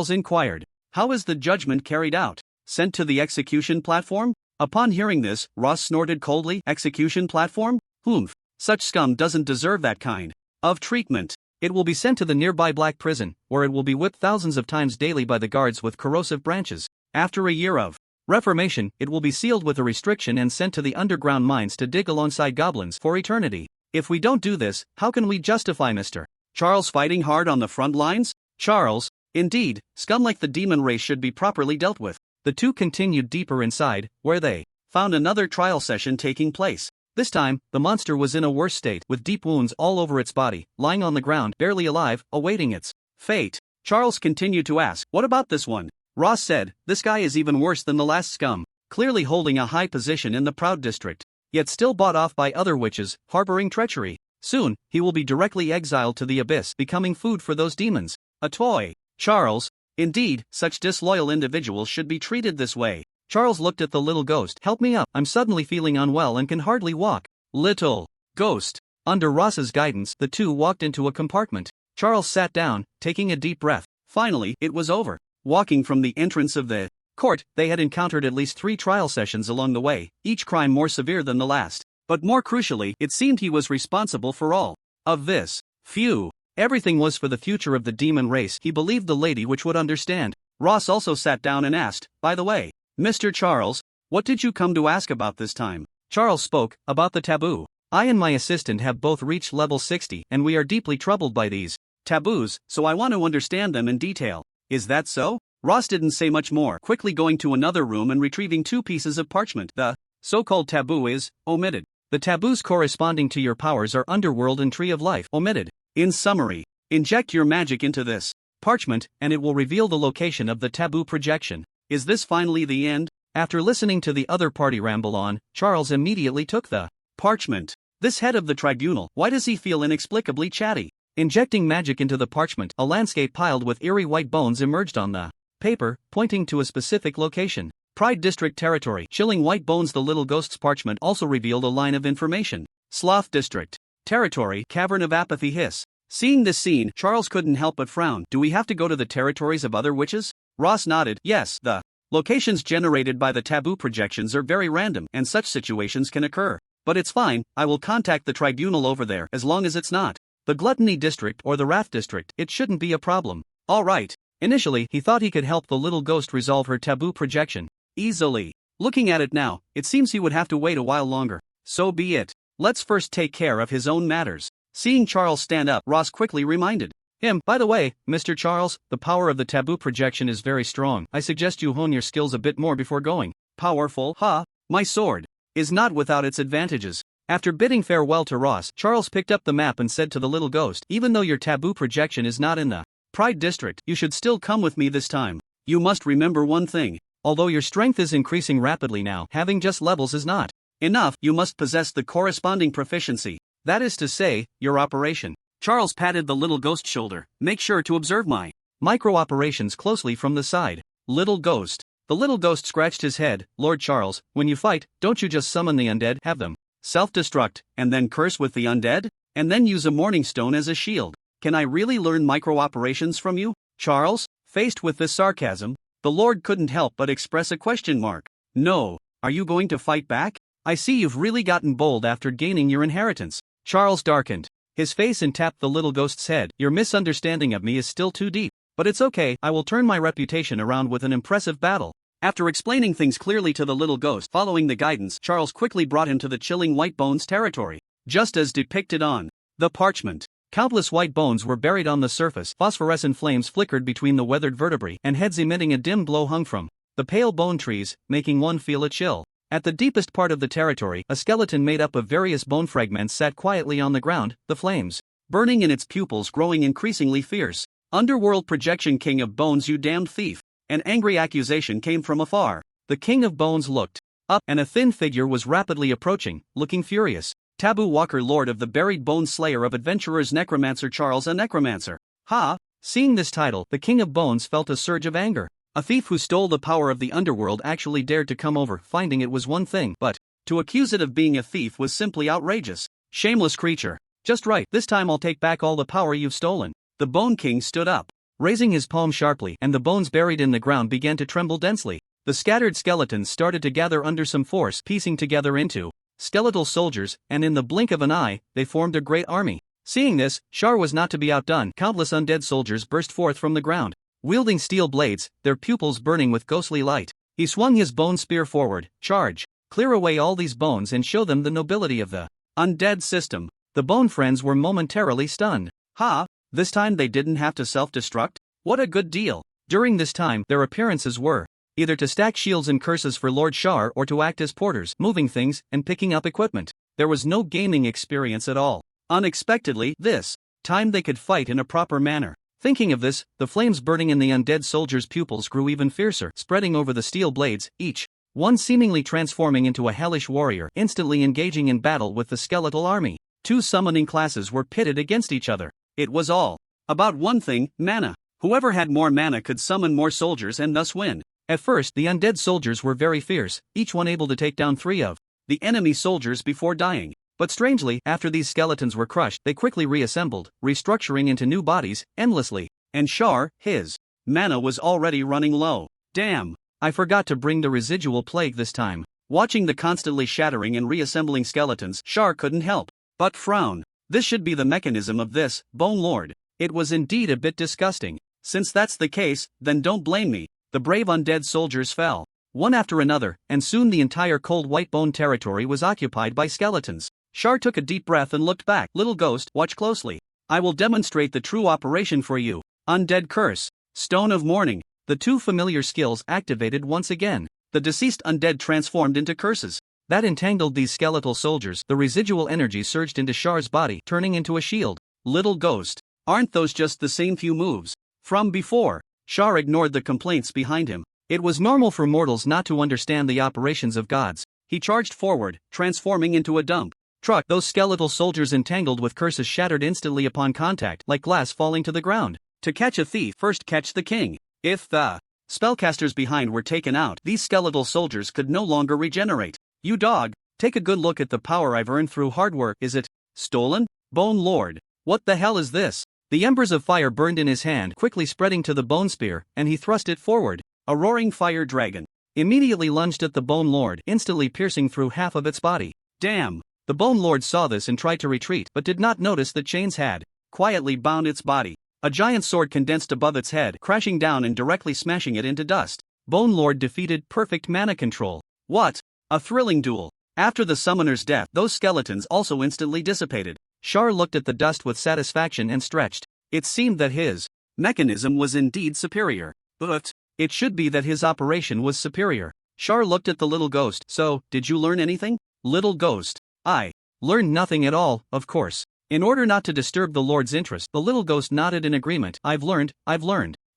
inquired, how is the judgment carried out? Sent to the execution platform? Upon hearing this, Ross snorted coldly. Execution platform? Humph. Such scum doesn't deserve that kind of treatment. It will be sent to the nearby black prison, where it will be whipped thousands of times daily by the guards with corrosive branches. After a year of reformation, it will be sealed with a restriction and sent to the underground mines to dig alongside goblins for eternity. If we don't do this, how can we justify Mr. Charles fighting hard on the front lines? Charles, indeed, scum like the demon race should be properly dealt with. The 2 continued deeper inside, where they found another trial session taking place. This time, the monster was in a worse state, with deep wounds all over its body, lying on the ground, barely alive, awaiting its fate. Charles continued to ask, what about this one? Ross said, "This guy is even worse than the last scum, clearly holding a high position in the Proud District, yet still bought off by other witches, harboring treachery. Soon, he will be directly exiled to the abyss, becoming food for those demons. A toy." Charles, "Indeed, such disloyal individuals should be treated this way." Charles looked at the little ghost. "Help me up, I'm suddenly feeling unwell and can hardly walk." Little ghost. Under Ross's guidance, the two walked into a compartment. Charles sat down, taking a deep breath. Finally, it was over. Walking from the entrance of the court, they had encountered at least 3 trial sessions along the way, each crime more severe than the last. But more crucially, it seemed he was responsible for all of this. Phew. Everything was for the future of the demon race. He believed the lady which would understand. Ross also sat down and asked, "By the way, Mr. Charles, what did you come to ask about this time?" Charles spoke, "About the taboo. I and my assistant have both reached level 60 and we are deeply troubled by these taboos, so I want to understand them in detail." "Is that so?" Ross didn't say much more, quickly going to another room and retrieving 2 pieces of parchment. The so-called taboo is omitted. The taboos corresponding to your powers are Underworld and Tree of Life. Omitted. In summary, inject your magic into this parchment and it will reveal the location of the taboo projection. Is this finally the end? After listening to the other party ramble on, Charles immediately took the parchment. This head of the tribunal, why does he feel inexplicably chatty? Injecting magic into the parchment, a landscape piled with eerie white bones emerged on the paper, pointing to a specific location. Pride District territory. Chilling white bones. The little ghost's parchment also revealed a line of information. Sloth District territory. Cavern of Apathy. Hiss. Seeing this scene, Charles couldn't help but frown. "Do we have to go to the territories of other witches?" Ross nodded. "Yes, the locations generated by the taboo projections are very random, and such situations can occur. But it's fine, I will contact the tribunal over there as long as it's not the Gluttony District or the Wrath District. It shouldn't be a problem." All right. Initially, he thought he could help the little ghost resolve her taboo projection easily. Looking at it now, it seems he would have to wait a while longer. So be it. Let's first take care of his own matters. Seeing Charles stand up, Ross quickly reminded him, "By the way, Mr. Charles, the power of the taboo projection is very strong. I suggest you hone your skills a bit more before going." "Powerful, huh? My sword is not without its advantages." After bidding farewell to Ross, Charles picked up the map and said to the little ghost, "Even though your taboo projection is not in the Pride District, you should still come with me this time. You must remember one thing. Although your strength is increasing rapidly now, having just levels is not enough. You must possess the corresponding proficiency. That is to say, your operation." Charles patted the little ghost's shoulder. "Make sure to observe my micro-operations closely from the side." Little ghost. The little ghost scratched his head. "Lord Charles, when you fight, don't you just summon the undead, have them self-destruct, and then curse with the undead? And then use a morning stone as a shield? Can I really learn micro-operations from you?" Charles, faced with this sarcasm, the Lord couldn't help but express a question mark. "No. Are you going to fight back? I see you've really gotten bold after gaining your inheritance." Charles darkened his face and tapped the little ghost's head. "Your misunderstanding of me is still too deep. But it's okay, I will turn my reputation around with an impressive battle." After explaining things clearly to the little ghost, following the guidance, Charles quickly brought him to the chilling white bones territory. Just as depicted on the parchment, countless white bones were buried on the surface. Phosphorescent flames flickered between the weathered vertebrae, and heads emitting a dim glow hung from the pale bone trees, making one feel a chill. At the deepest part of the territory, a skeleton made up of various bone fragments sat quietly on the ground, the flames burning in its pupils, growing increasingly fierce. "Underworld projection, King of Bones, you damned thief!" An angry accusation came from afar. The King of Bones looked up, and a thin figure was rapidly approaching, looking furious. "Taboo Walker, Lord of the Buried Bones, Slayer of Adventurers, Necromancer Charles, a necromancer." Ha! Seeing this title, the King of Bones felt a surge of anger. A thief who stole the power of the underworld actually dared to come over. Finding it was one thing, but to accuse it of being a thief was simply outrageous. "Shameless creature. Just right, this time I'll take back all the power you've stolen." The Bone King stood up, raising his palm sharply, and the bones buried in the ground began to tremble densely. The scattered skeletons started to gather under some force, piecing together into skeletal soldiers, and in the blink of an eye, they formed a great army. Seeing this, Shar was not to be outdone. Countless undead soldiers burst forth from the ground, wielding steel blades, their pupils burning with ghostly light. He swung his bone spear forward. "Charge! Clear away all these bones and show them the nobility of the undead system." The bone friends were momentarily stunned. Ha! This time they didn't have to self-destruct? What a good deal. During this time, their appearances were either to stack shields and curses for Lord Shar or to act as porters, moving things and picking up equipment. There was no gaming experience at all. Unexpectedly, this time they could fight in a proper manner. Thinking of this, the flames burning in the undead soldier's pupils grew even fiercer, spreading over the steel blades, each one seemingly transforming into a hellish warrior, instantly engaging in battle with the skeletal army. Two summoning classes were pitted against each other. It was all about one thing: mana. Whoever had more mana could summon more soldiers and thus win. At first, the undead soldiers were very fierce, each one able to take down 3 of the enemy soldiers before dying. But strangely, after these skeletons were crushed, they quickly reassembled, restructuring into new bodies, endlessly. And Char, his mana was already running low. Damn, I forgot to bring the residual plague this time. Watching the constantly shattering and reassembling skeletons, Char couldn't help but frown. This should be the mechanism of this Bone Lord. It was indeed a bit disgusting. Since that's the case, then don't blame me. The brave undead soldiers fell, one after another, and soon the entire cold white bone territory was occupied by skeletons. Char took a deep breath and looked back. Little ghost, watch closely. I will demonstrate the true operation for you. Undead Curse. Stone of Mourning. The 2 familiar skills activated once again. The deceased undead transformed into curses that entangled these skeletal soldiers. The residual energy surged into Char's body, turning into a shield. Little ghost. Aren't those just the same few moves from before? Char ignored the complaints behind him. It was normal for mortals not to understand the operations of gods. He charged forward, transforming into a dump truck. Those skeletal soldiers entangled with curses shattered instantly upon contact, like glass falling to the ground. To catch a thief, first catch the king. If the spellcasters behind were taken out, these skeletal soldiers could no longer regenerate. You dog, take a good look at the power I've earned through hard work. Is it stolen? Bone Lord, what the hell is this? The embers of fire burned in his hand, quickly spreading to the bone spear, and he thrust it forward. A roaring fire dragon immediately lunged at the Bone Lord, instantly piercing through half of its body. Damn! The Bone Lord saw this and tried to retreat, but did not notice that chains had quietly bound its body. A giant sword condensed above its head, crashing down and directly smashing it into dust. Bone Lord defeated. Perfect mana control. What a thrilling duel! After the summoner's death, those skeletons also instantly dissipated. Char looked at the dust with satisfaction and stretched. It seemed that his mechanism was indeed superior. But it should be that his operation was superior. Char looked at the little ghost. So, did you learn anything? Little ghost. I learned nothing at all, of course. In order not to disturb the Lord's interest, the little ghost nodded in agreement. I've learned.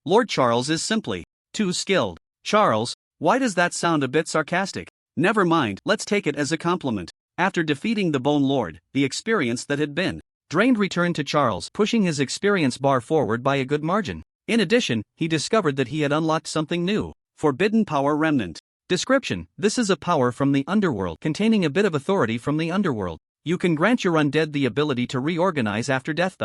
Lord Charles is simply too skilled. Charles, why does that sound a bit sarcastic? Never mind, let's take it as a compliment. After defeating the Bone Lord, the experience that had been drained returned to Charles, pushing his experience bar forward by a good margin. In addition, he discovered that he had unlocked something new. Forbidden Power Remnant. Description: this is a power from the underworld containing a bit of authority from the underworld. You can grant your undead the ability to reorganize after death.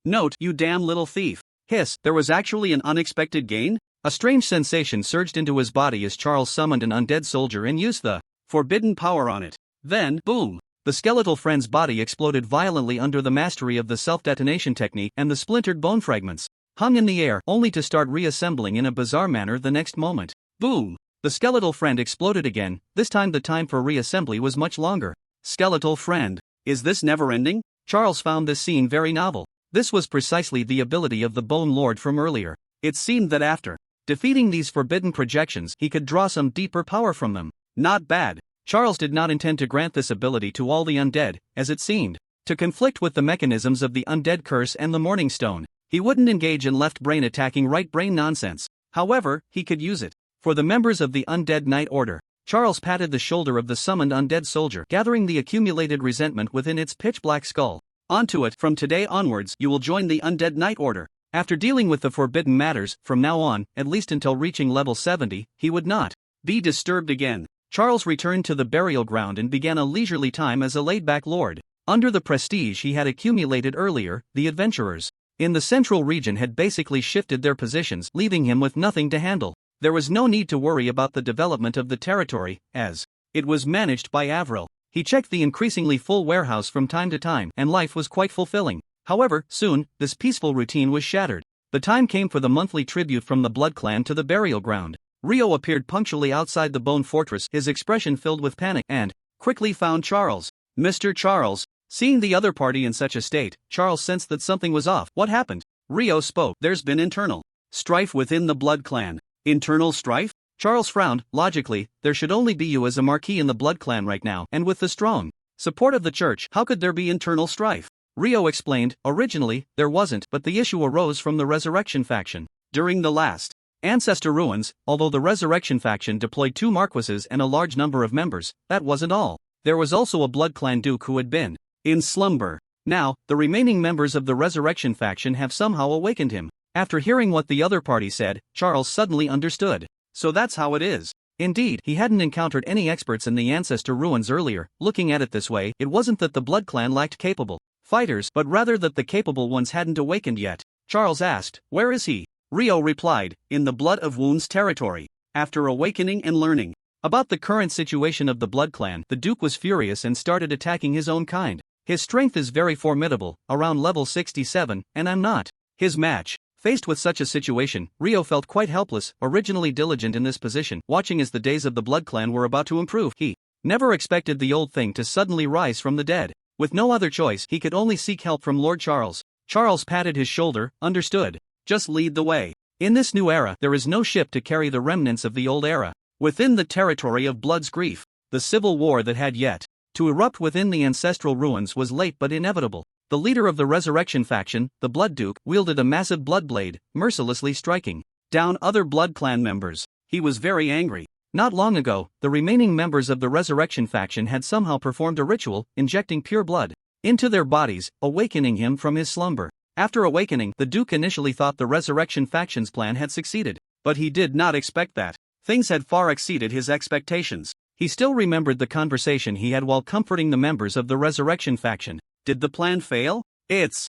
Note, you damn little thief. Hiss, there was actually an unexpected gain? A strange sensation surged into his body as Charles summoned an undead soldier and used the forbidden power on it. Then, boom! The skeletal friend's body exploded violently under the mastery of the self-detonation technique, and the splintered bone fragments hung in the air, only to start reassembling in a bizarre manner the next moment. Boom! The skeletal friend exploded again. This time the time for reassembly was much longer. Skeletal friend. Is this never-ending? Charles found this scene very novel. This was precisely the ability of the Bone Lord from earlier. It seemed that after defeating these forbidden projections, he could draw some deeper power from them. Not bad. Charles did not intend to grant this ability to all the undead, as it seemed to conflict with the mechanisms of the Undead Curse and the Morning Stone. He wouldn't engage in left brain attacking right brain nonsense. However, he could use it for the members of the Undead Knight Order. Charles patted the shoulder of the summoned undead soldier, gathering the accumulated resentment within its pitch-black skull. Onto it, from today onwards, you will join the Undead Knight Order. After dealing with the forbidden matters, from now on, at least until reaching level 70, he would not be disturbed again. Charles returned to the burial ground and began a leisurely time as a laid-back lord. Under the prestige he had accumulated earlier, the adventurers in the central region had basically shifted their positions, leaving him with nothing to handle. There was no need to worry about the development of the territory, as it was managed by Avril. He checked the increasingly full warehouse from time to time, and life was quite fulfilling. However, soon, this peaceful routine was shattered. The time came for the monthly tribute from the Blood Clan to the burial ground. Rio appeared punctually outside the Bone Fortress, his expression filled with panic, and quickly found Charles. Mr. Charles. Seeing the other party in such a state, Charles sensed that something was off. What happened? Rio spoke. There's been internal strife within the Blood Clan. Internal strife? Charles frowned. Logically, there should only be you as a marquis in the Blood Clan right now, and with the strong support of the church, how could there be internal strife? Rio explained. Originally, there wasn't, but the issue arose from the Resurrection faction. During the last Ancestor Ruins, although the Resurrection faction deployed 2 Marquises and a large number of members, that wasn't all. There was also a Blood Clan Duke who had been in slumber. Now, the remaining members of the Resurrection faction have somehow awakened him. After hearing what the other party said, Charles suddenly understood. So that's how it is. Indeed, he hadn't encountered any experts in the Ancestor Ruins earlier. Looking at it this way, it wasn't that the Blood Clan lacked capable fighters, but rather that the capable ones hadn't awakened yet. Charles asked, "Where is he?" Rio replied, "In the Blood of Wounds territory." After awakening and learning about the current situation of the Blood Clan, the Duke was furious and started attacking his own kind. His strength is very formidable, around level 67, and I'm not his match. Faced with such a situation, Rio felt quite helpless, originally diligent in this position, watching as the days of the Blood Clan were about to improve. He never expected the old thing to suddenly rise from the dead. With no other choice, he could only seek help from Lord Charles. Charles patted his shoulder. Understood. Just lead the way. In this new era, there is no ship to carry the remnants of the old era. Within the territory of Blood's Grief, the civil war that had yet to erupt within the ancestral ruins was late but inevitable. The leader of the Resurrection faction, the Blood Duke, wielded a massive blood blade, mercilessly striking down other Blood Clan members. He was very angry. Not long ago, the remaining members of the Resurrection faction had somehow performed a ritual, injecting pure blood into their bodies, awakening him from his slumber. After awakening, the Duke initially thought the Resurrection faction's plan had succeeded, but he did not expect that. Things had far exceeded his expectations. He still remembered the conversation he had while comforting the members of the Resurrection faction. Did the plan fail? It's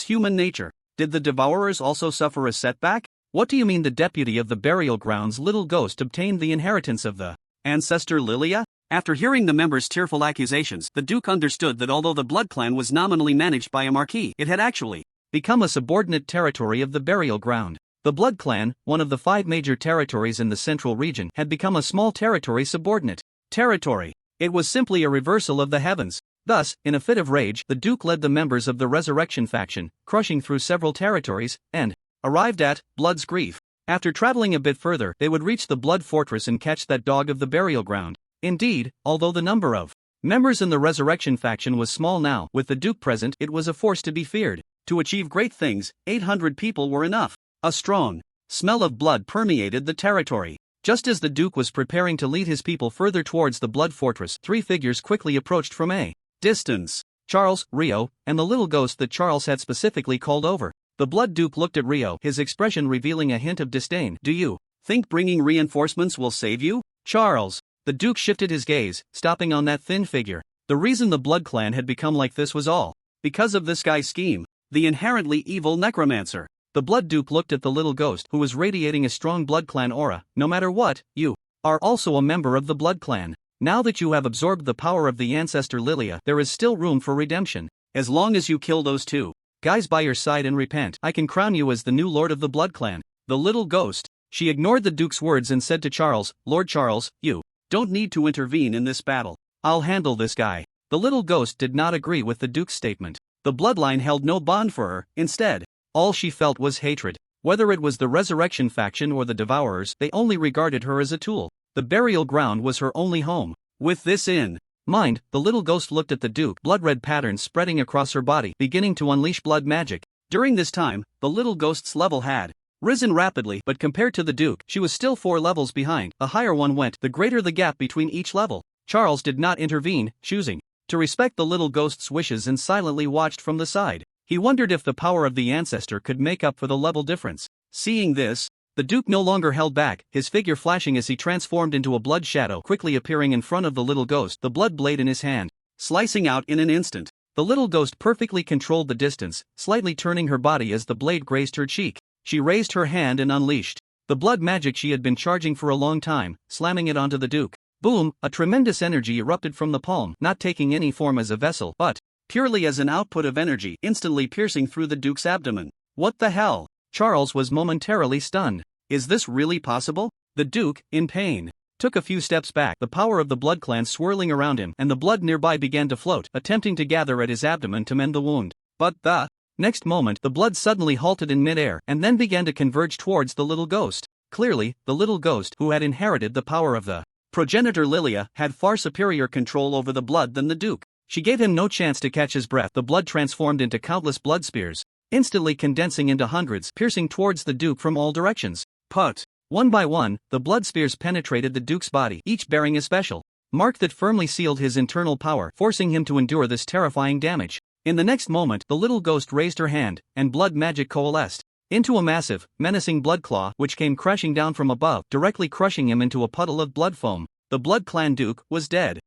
human nature. Did the Devourers also suffer a setback? What do you mean the deputy of the burial grounds little ghost obtained the inheritance of the ancestor Lilia? After hearing the members' tearful accusations, the Duke understood that although the Blood Clan was nominally managed by a marquis, it had actually become a subordinate territory of the burial ground. The Blood Clan, one of the 5 major territories in the central region, had become a small territory subordinate territory. It was simply a reversal of the heavens. Thus, in a fit of rage, the Duke led the members of the Resurrection faction, crushing through several territories, and arrived at Blood's Grief. After traveling a bit further, they would reach the Blood Fortress and catch that dog of the burial ground. Indeed, although the number of members in the Resurrection faction was small now, with the Duke present, it was a force to be feared. To achieve great things, 800 people were enough. A strong smell of blood permeated the territory. Just as the Duke was preparing to lead his people further towards the Blood Fortress, 3 figures quickly approached from a distance. Charles, Rio, and the little ghost that Charles had specifically called over. The Blood Duke looked at Rio, his expression revealing a hint of disdain. "Do you think bringing reinforcements will save you, Charles?" The Duke shifted his gaze, stopping on that thin figure. The reason the Blood Clan had become like this was all because of this guy's scheme, the inherently evil necromancer. The Blood Duke looked at the little ghost, who was radiating a strong Blood Clan aura. "No matter what, you are also a member of the Blood Clan. Now that you have absorbed the power of the ancestor Lilia, there is still room for redemption. As long as you kill those 2 guys by your side and repent, I can crown you as the new lord of the Blood Clan." The little ghost. She ignored the Duke's words and said to Charles, "Lord Charles, you don't need to intervene in this battle. I'll handle this guy." The little ghost did not agree with the Duke's statement. The bloodline held no bond for her. Instead, all she felt was hatred. Whether it was the Resurrection faction or the Devourers, they only regarded her as a tool. The burial ground was her only home. With this in mind, the little ghost looked at the Duke, blood-red patterns spreading across her body, beginning to unleash blood magic. During this time, the little ghost's level had risen rapidly, but compared to the Duke, she was still 4 levels behind. The higher one went, the greater the gap between each level. Charles did not intervene, choosing to respect the little ghost's wishes and silently watched from the side. He wondered if the power of the ancestor could make up for the level difference. Seeing this, the Duke no longer held back, his figure flashing as he transformed into a blood shadow, quickly appearing in front of the little ghost, the blood blade in his hand, slicing out in an instant. The little ghost perfectly controlled the distance, slightly turning her body as the blade grazed her cheek. She raised her hand and unleashed the blood magic she had been charging for a long time, slamming it onto the Duke. Boom! A tremendous energy erupted from the palm, not taking any form as a vessel, but purely as an output of energy, instantly piercing through the Duke's abdomen. What the hell? Charles was momentarily stunned. Is this really possible? The Duke, in pain, took a few steps back, the power of the Blood Clan swirling around him, and the blood nearby began to float, attempting to gather at his abdomen to mend the wound. But the next moment, the blood suddenly halted in midair, and then began to converge towards the little ghost. Clearly, the little ghost, who had inherited the power of the progenitor Lilia, had far superior control over the blood than the Duke. She gave him no chance to catch his breath. The blood transformed into countless blood spears, instantly condensing into hundreds, piercing towards the Duke from all directions. Put. One by one, the blood spears penetrated the Duke's body, each bearing a special mark that firmly sealed his internal power, forcing him to endure this terrifying damage. In the next moment, the little ghost raised her hand, and blood magic coalesced into a massive, menacing blood claw which came crashing down from above, directly crushing him into a puddle of blood foam. The Blood Clan Duke was dead.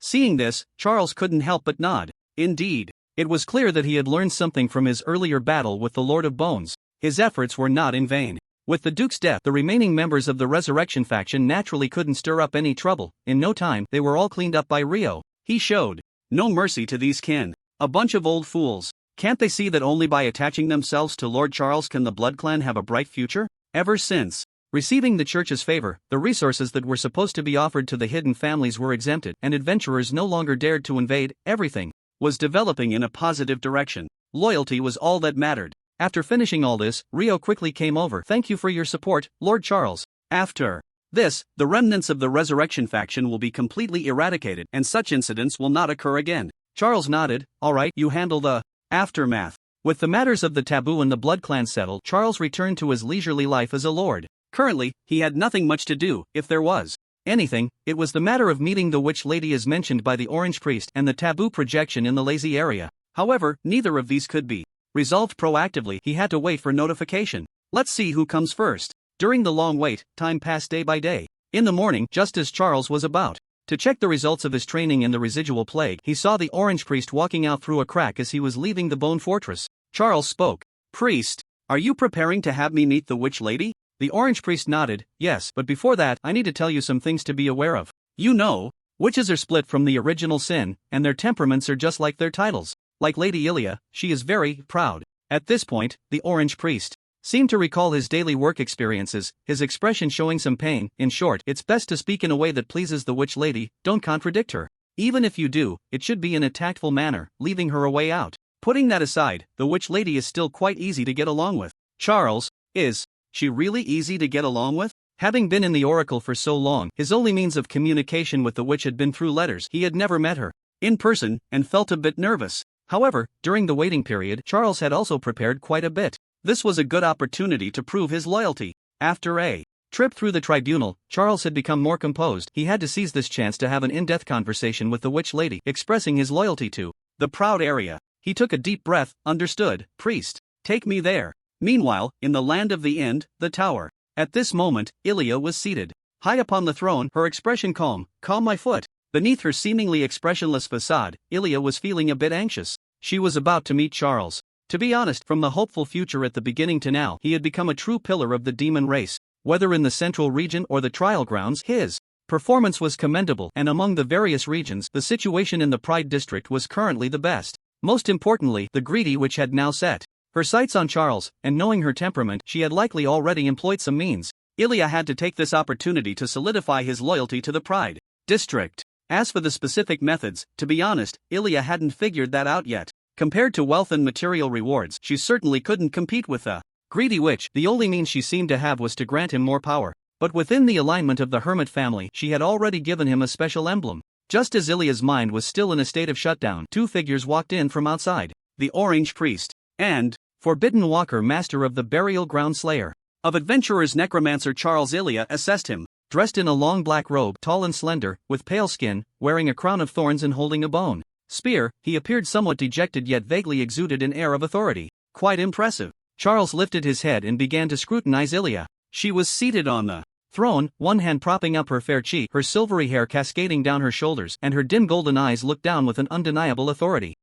Seeing this, Charles couldn't help but nod. Indeed, it was clear that he had learned something from his earlier battle with the Lord of Bones. His efforts were not in vain. With the Duke's death, the remaining members of the Resurrection faction naturally couldn't stir up any trouble. In no time, they were all cleaned up by Rio. He showed no mercy to these kin. A bunch of old fools. Can't they see that only by attaching themselves to Lord Charles can the Blood Clan have a bright future? Ever since receiving the Church's favor, the resources that were supposed to be offered to the hidden families were exempted, and adventurers no longer dared to invade. Everything was developing in a positive direction. Loyalty was all that mattered. After finishing all this, Rio quickly came over. Thank you for your support, Lord Charles. After this, the remnants of the Resurrection faction will be completely eradicated, and such incidents will not occur again. Charles nodded. All right, you handle the aftermath. With the matters of the taboo and the Blood Clan settled, Charles returned to his leisurely life as a lord. Currently, he had nothing much to do. If there was anything, it was the matter of meeting the witch lady as mentioned by the Orange Priest and the taboo projection in the lazy area. However, neither of these could be resolved proactively. He had to wait for notification. Let's see who comes first. During the long wait, time passed day by day. In the morning, just as Charles was about to check the results of his training in the residual plague, he saw the Orange Priest walking out through a crack as he was leaving the Bone Fortress. Charles spoke. Priest, are you preparing to have me meet the witch lady? The Orange Priest nodded. Yes, but before that, I need to tell you some things to be aware of. You know, witches are split from the original sin, and their temperaments are just like their titles. Like Lady Ilia, she is very proud. At this point, the Orange Priest seemed to recall his daily work experiences, his expression showing some pain. In short, it's best to speak in a way that pleases the witch lady. Don't contradict her. Even if you do, it should be in a tactful manner, leaving her a way out. Putting that aside, the witch lady is still quite easy to get along with. Charles, is she really easy to get along with? Having been in the Oracle for so long, his only means of communication with the witch had been through letters. He had never met her in person, and felt a bit nervous. However, during the waiting period, Charles had also prepared quite a bit. This was a good opportunity to prove his loyalty. After a trip through the tribunal, Charles had become more composed. He had to seize this chance to have an in-depth conversation with the witch lady, expressing his loyalty to the proud area. He took a deep breath. Understood, priest. Take me there. Meanwhile, in the land of the end, the tower. At this moment, Ilia was seated high upon the throne, her expression calm. Calm my foot. Beneath her seemingly expressionless facade, Ilia was feeling a bit anxious. She was about to meet Charles. To be honest, from the hopeful future at the beginning to now, he had become a true pillar of the demon race. Whether in the central region or the trial grounds, his performance was commendable, and among the various regions, the situation in the Pride District was currently the best. Most importantly, the greedy witch had now set her sights on Charles, and knowing her temperament, she had likely already employed some means. Ilia had to take this opportunity to solidify his loyalty to the Pride District. As for the specific methods, to be honest, Ilia hadn't figured that out yet. Compared to wealth and material rewards, she certainly couldn't compete with the greedy witch. The only means she seemed to have was to grant him more power. But within the alignment of the Hermit family, she had already given him a special emblem. Just as Ilia's mind was still in a state of shutdown, two figures walked in from outside. The Orange Priest and Forbidden Walker, master of the Burial Ground Slayer of Adventurers Necromancer Charles. Ilia assessed him. Dressed in a long black robe, tall and slender, with pale skin, wearing a crown of thorns and holding a bone spear, he appeared somewhat dejected yet vaguely exuded an air of authority. Quite impressive. Charles lifted his head and began to scrutinize Ilia. She was seated on the throne, one hand propping up her fair cheek, her silvery hair cascading down her shoulders, and her dim golden eyes looked down with an undeniable authority.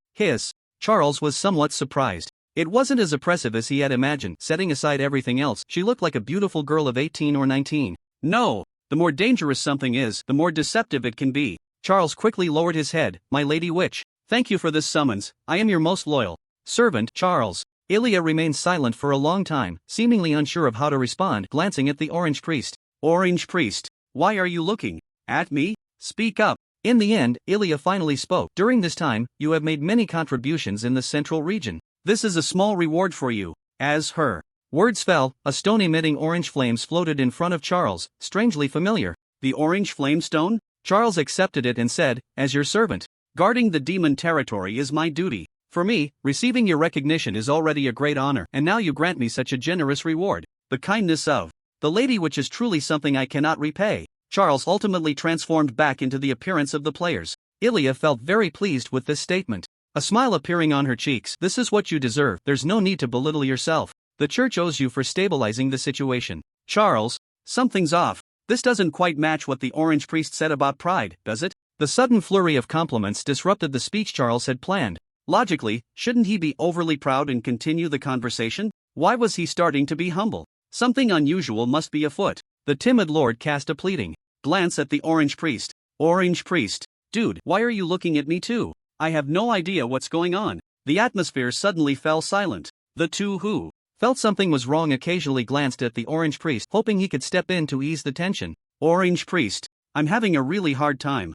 Charles was somewhat surprised. It wasn't as oppressive as he had imagined. Setting aside everything else, she looked like a beautiful girl of 18 or 19. No. The more dangerous something is, the more deceptive it can be. Charles quickly lowered his head. My lady witch, thank you for this summons. I am your most loyal servant, Charles. Ilia remained silent for a long time, seemingly unsure of how to respond, glancing at the Orange Priest. Orange Priest, why are you looking at me? Speak up. In the end, Ilia finally spoke. During this time, you have made many contributions in the central region. This is a small reward for you. As her words fell, a stone emitting orange flames floated in front of Charles, strangely familiar. The orange flame stone? Charles accepted it and said, as your servant. Guarding the demon territory is my duty. For me, receiving your recognition is already a great honor, and now you grant me such a generous reward. The kindness of the lady, which is truly something I cannot repay. Charles ultimately transformed back into the appearance of the players. Ilya felt very pleased with this statement. A smile appearing on her cheeks. This is what you deserve. There's no need to belittle yourself. The church owes you for stabilizing the situation. Charles, something's off. This doesn't quite match what the Orange Priest said about pride, does it? The sudden flurry of compliments disrupted the speech Charles had planned. Logically, shouldn't he be overly proud and continue the conversation? Why was he starting to be humble? Something unusual must be afoot. The timid lord cast a pleading glance at the Orange Priest. Orange Priest, dude, why are you looking at me too? I have no idea what's going on. The atmosphere suddenly fell silent. The two who felt something was wrong occasionally glanced at the Orange Priest, hoping he could step in to ease the tension. Orange Priest, I'm having a really hard time.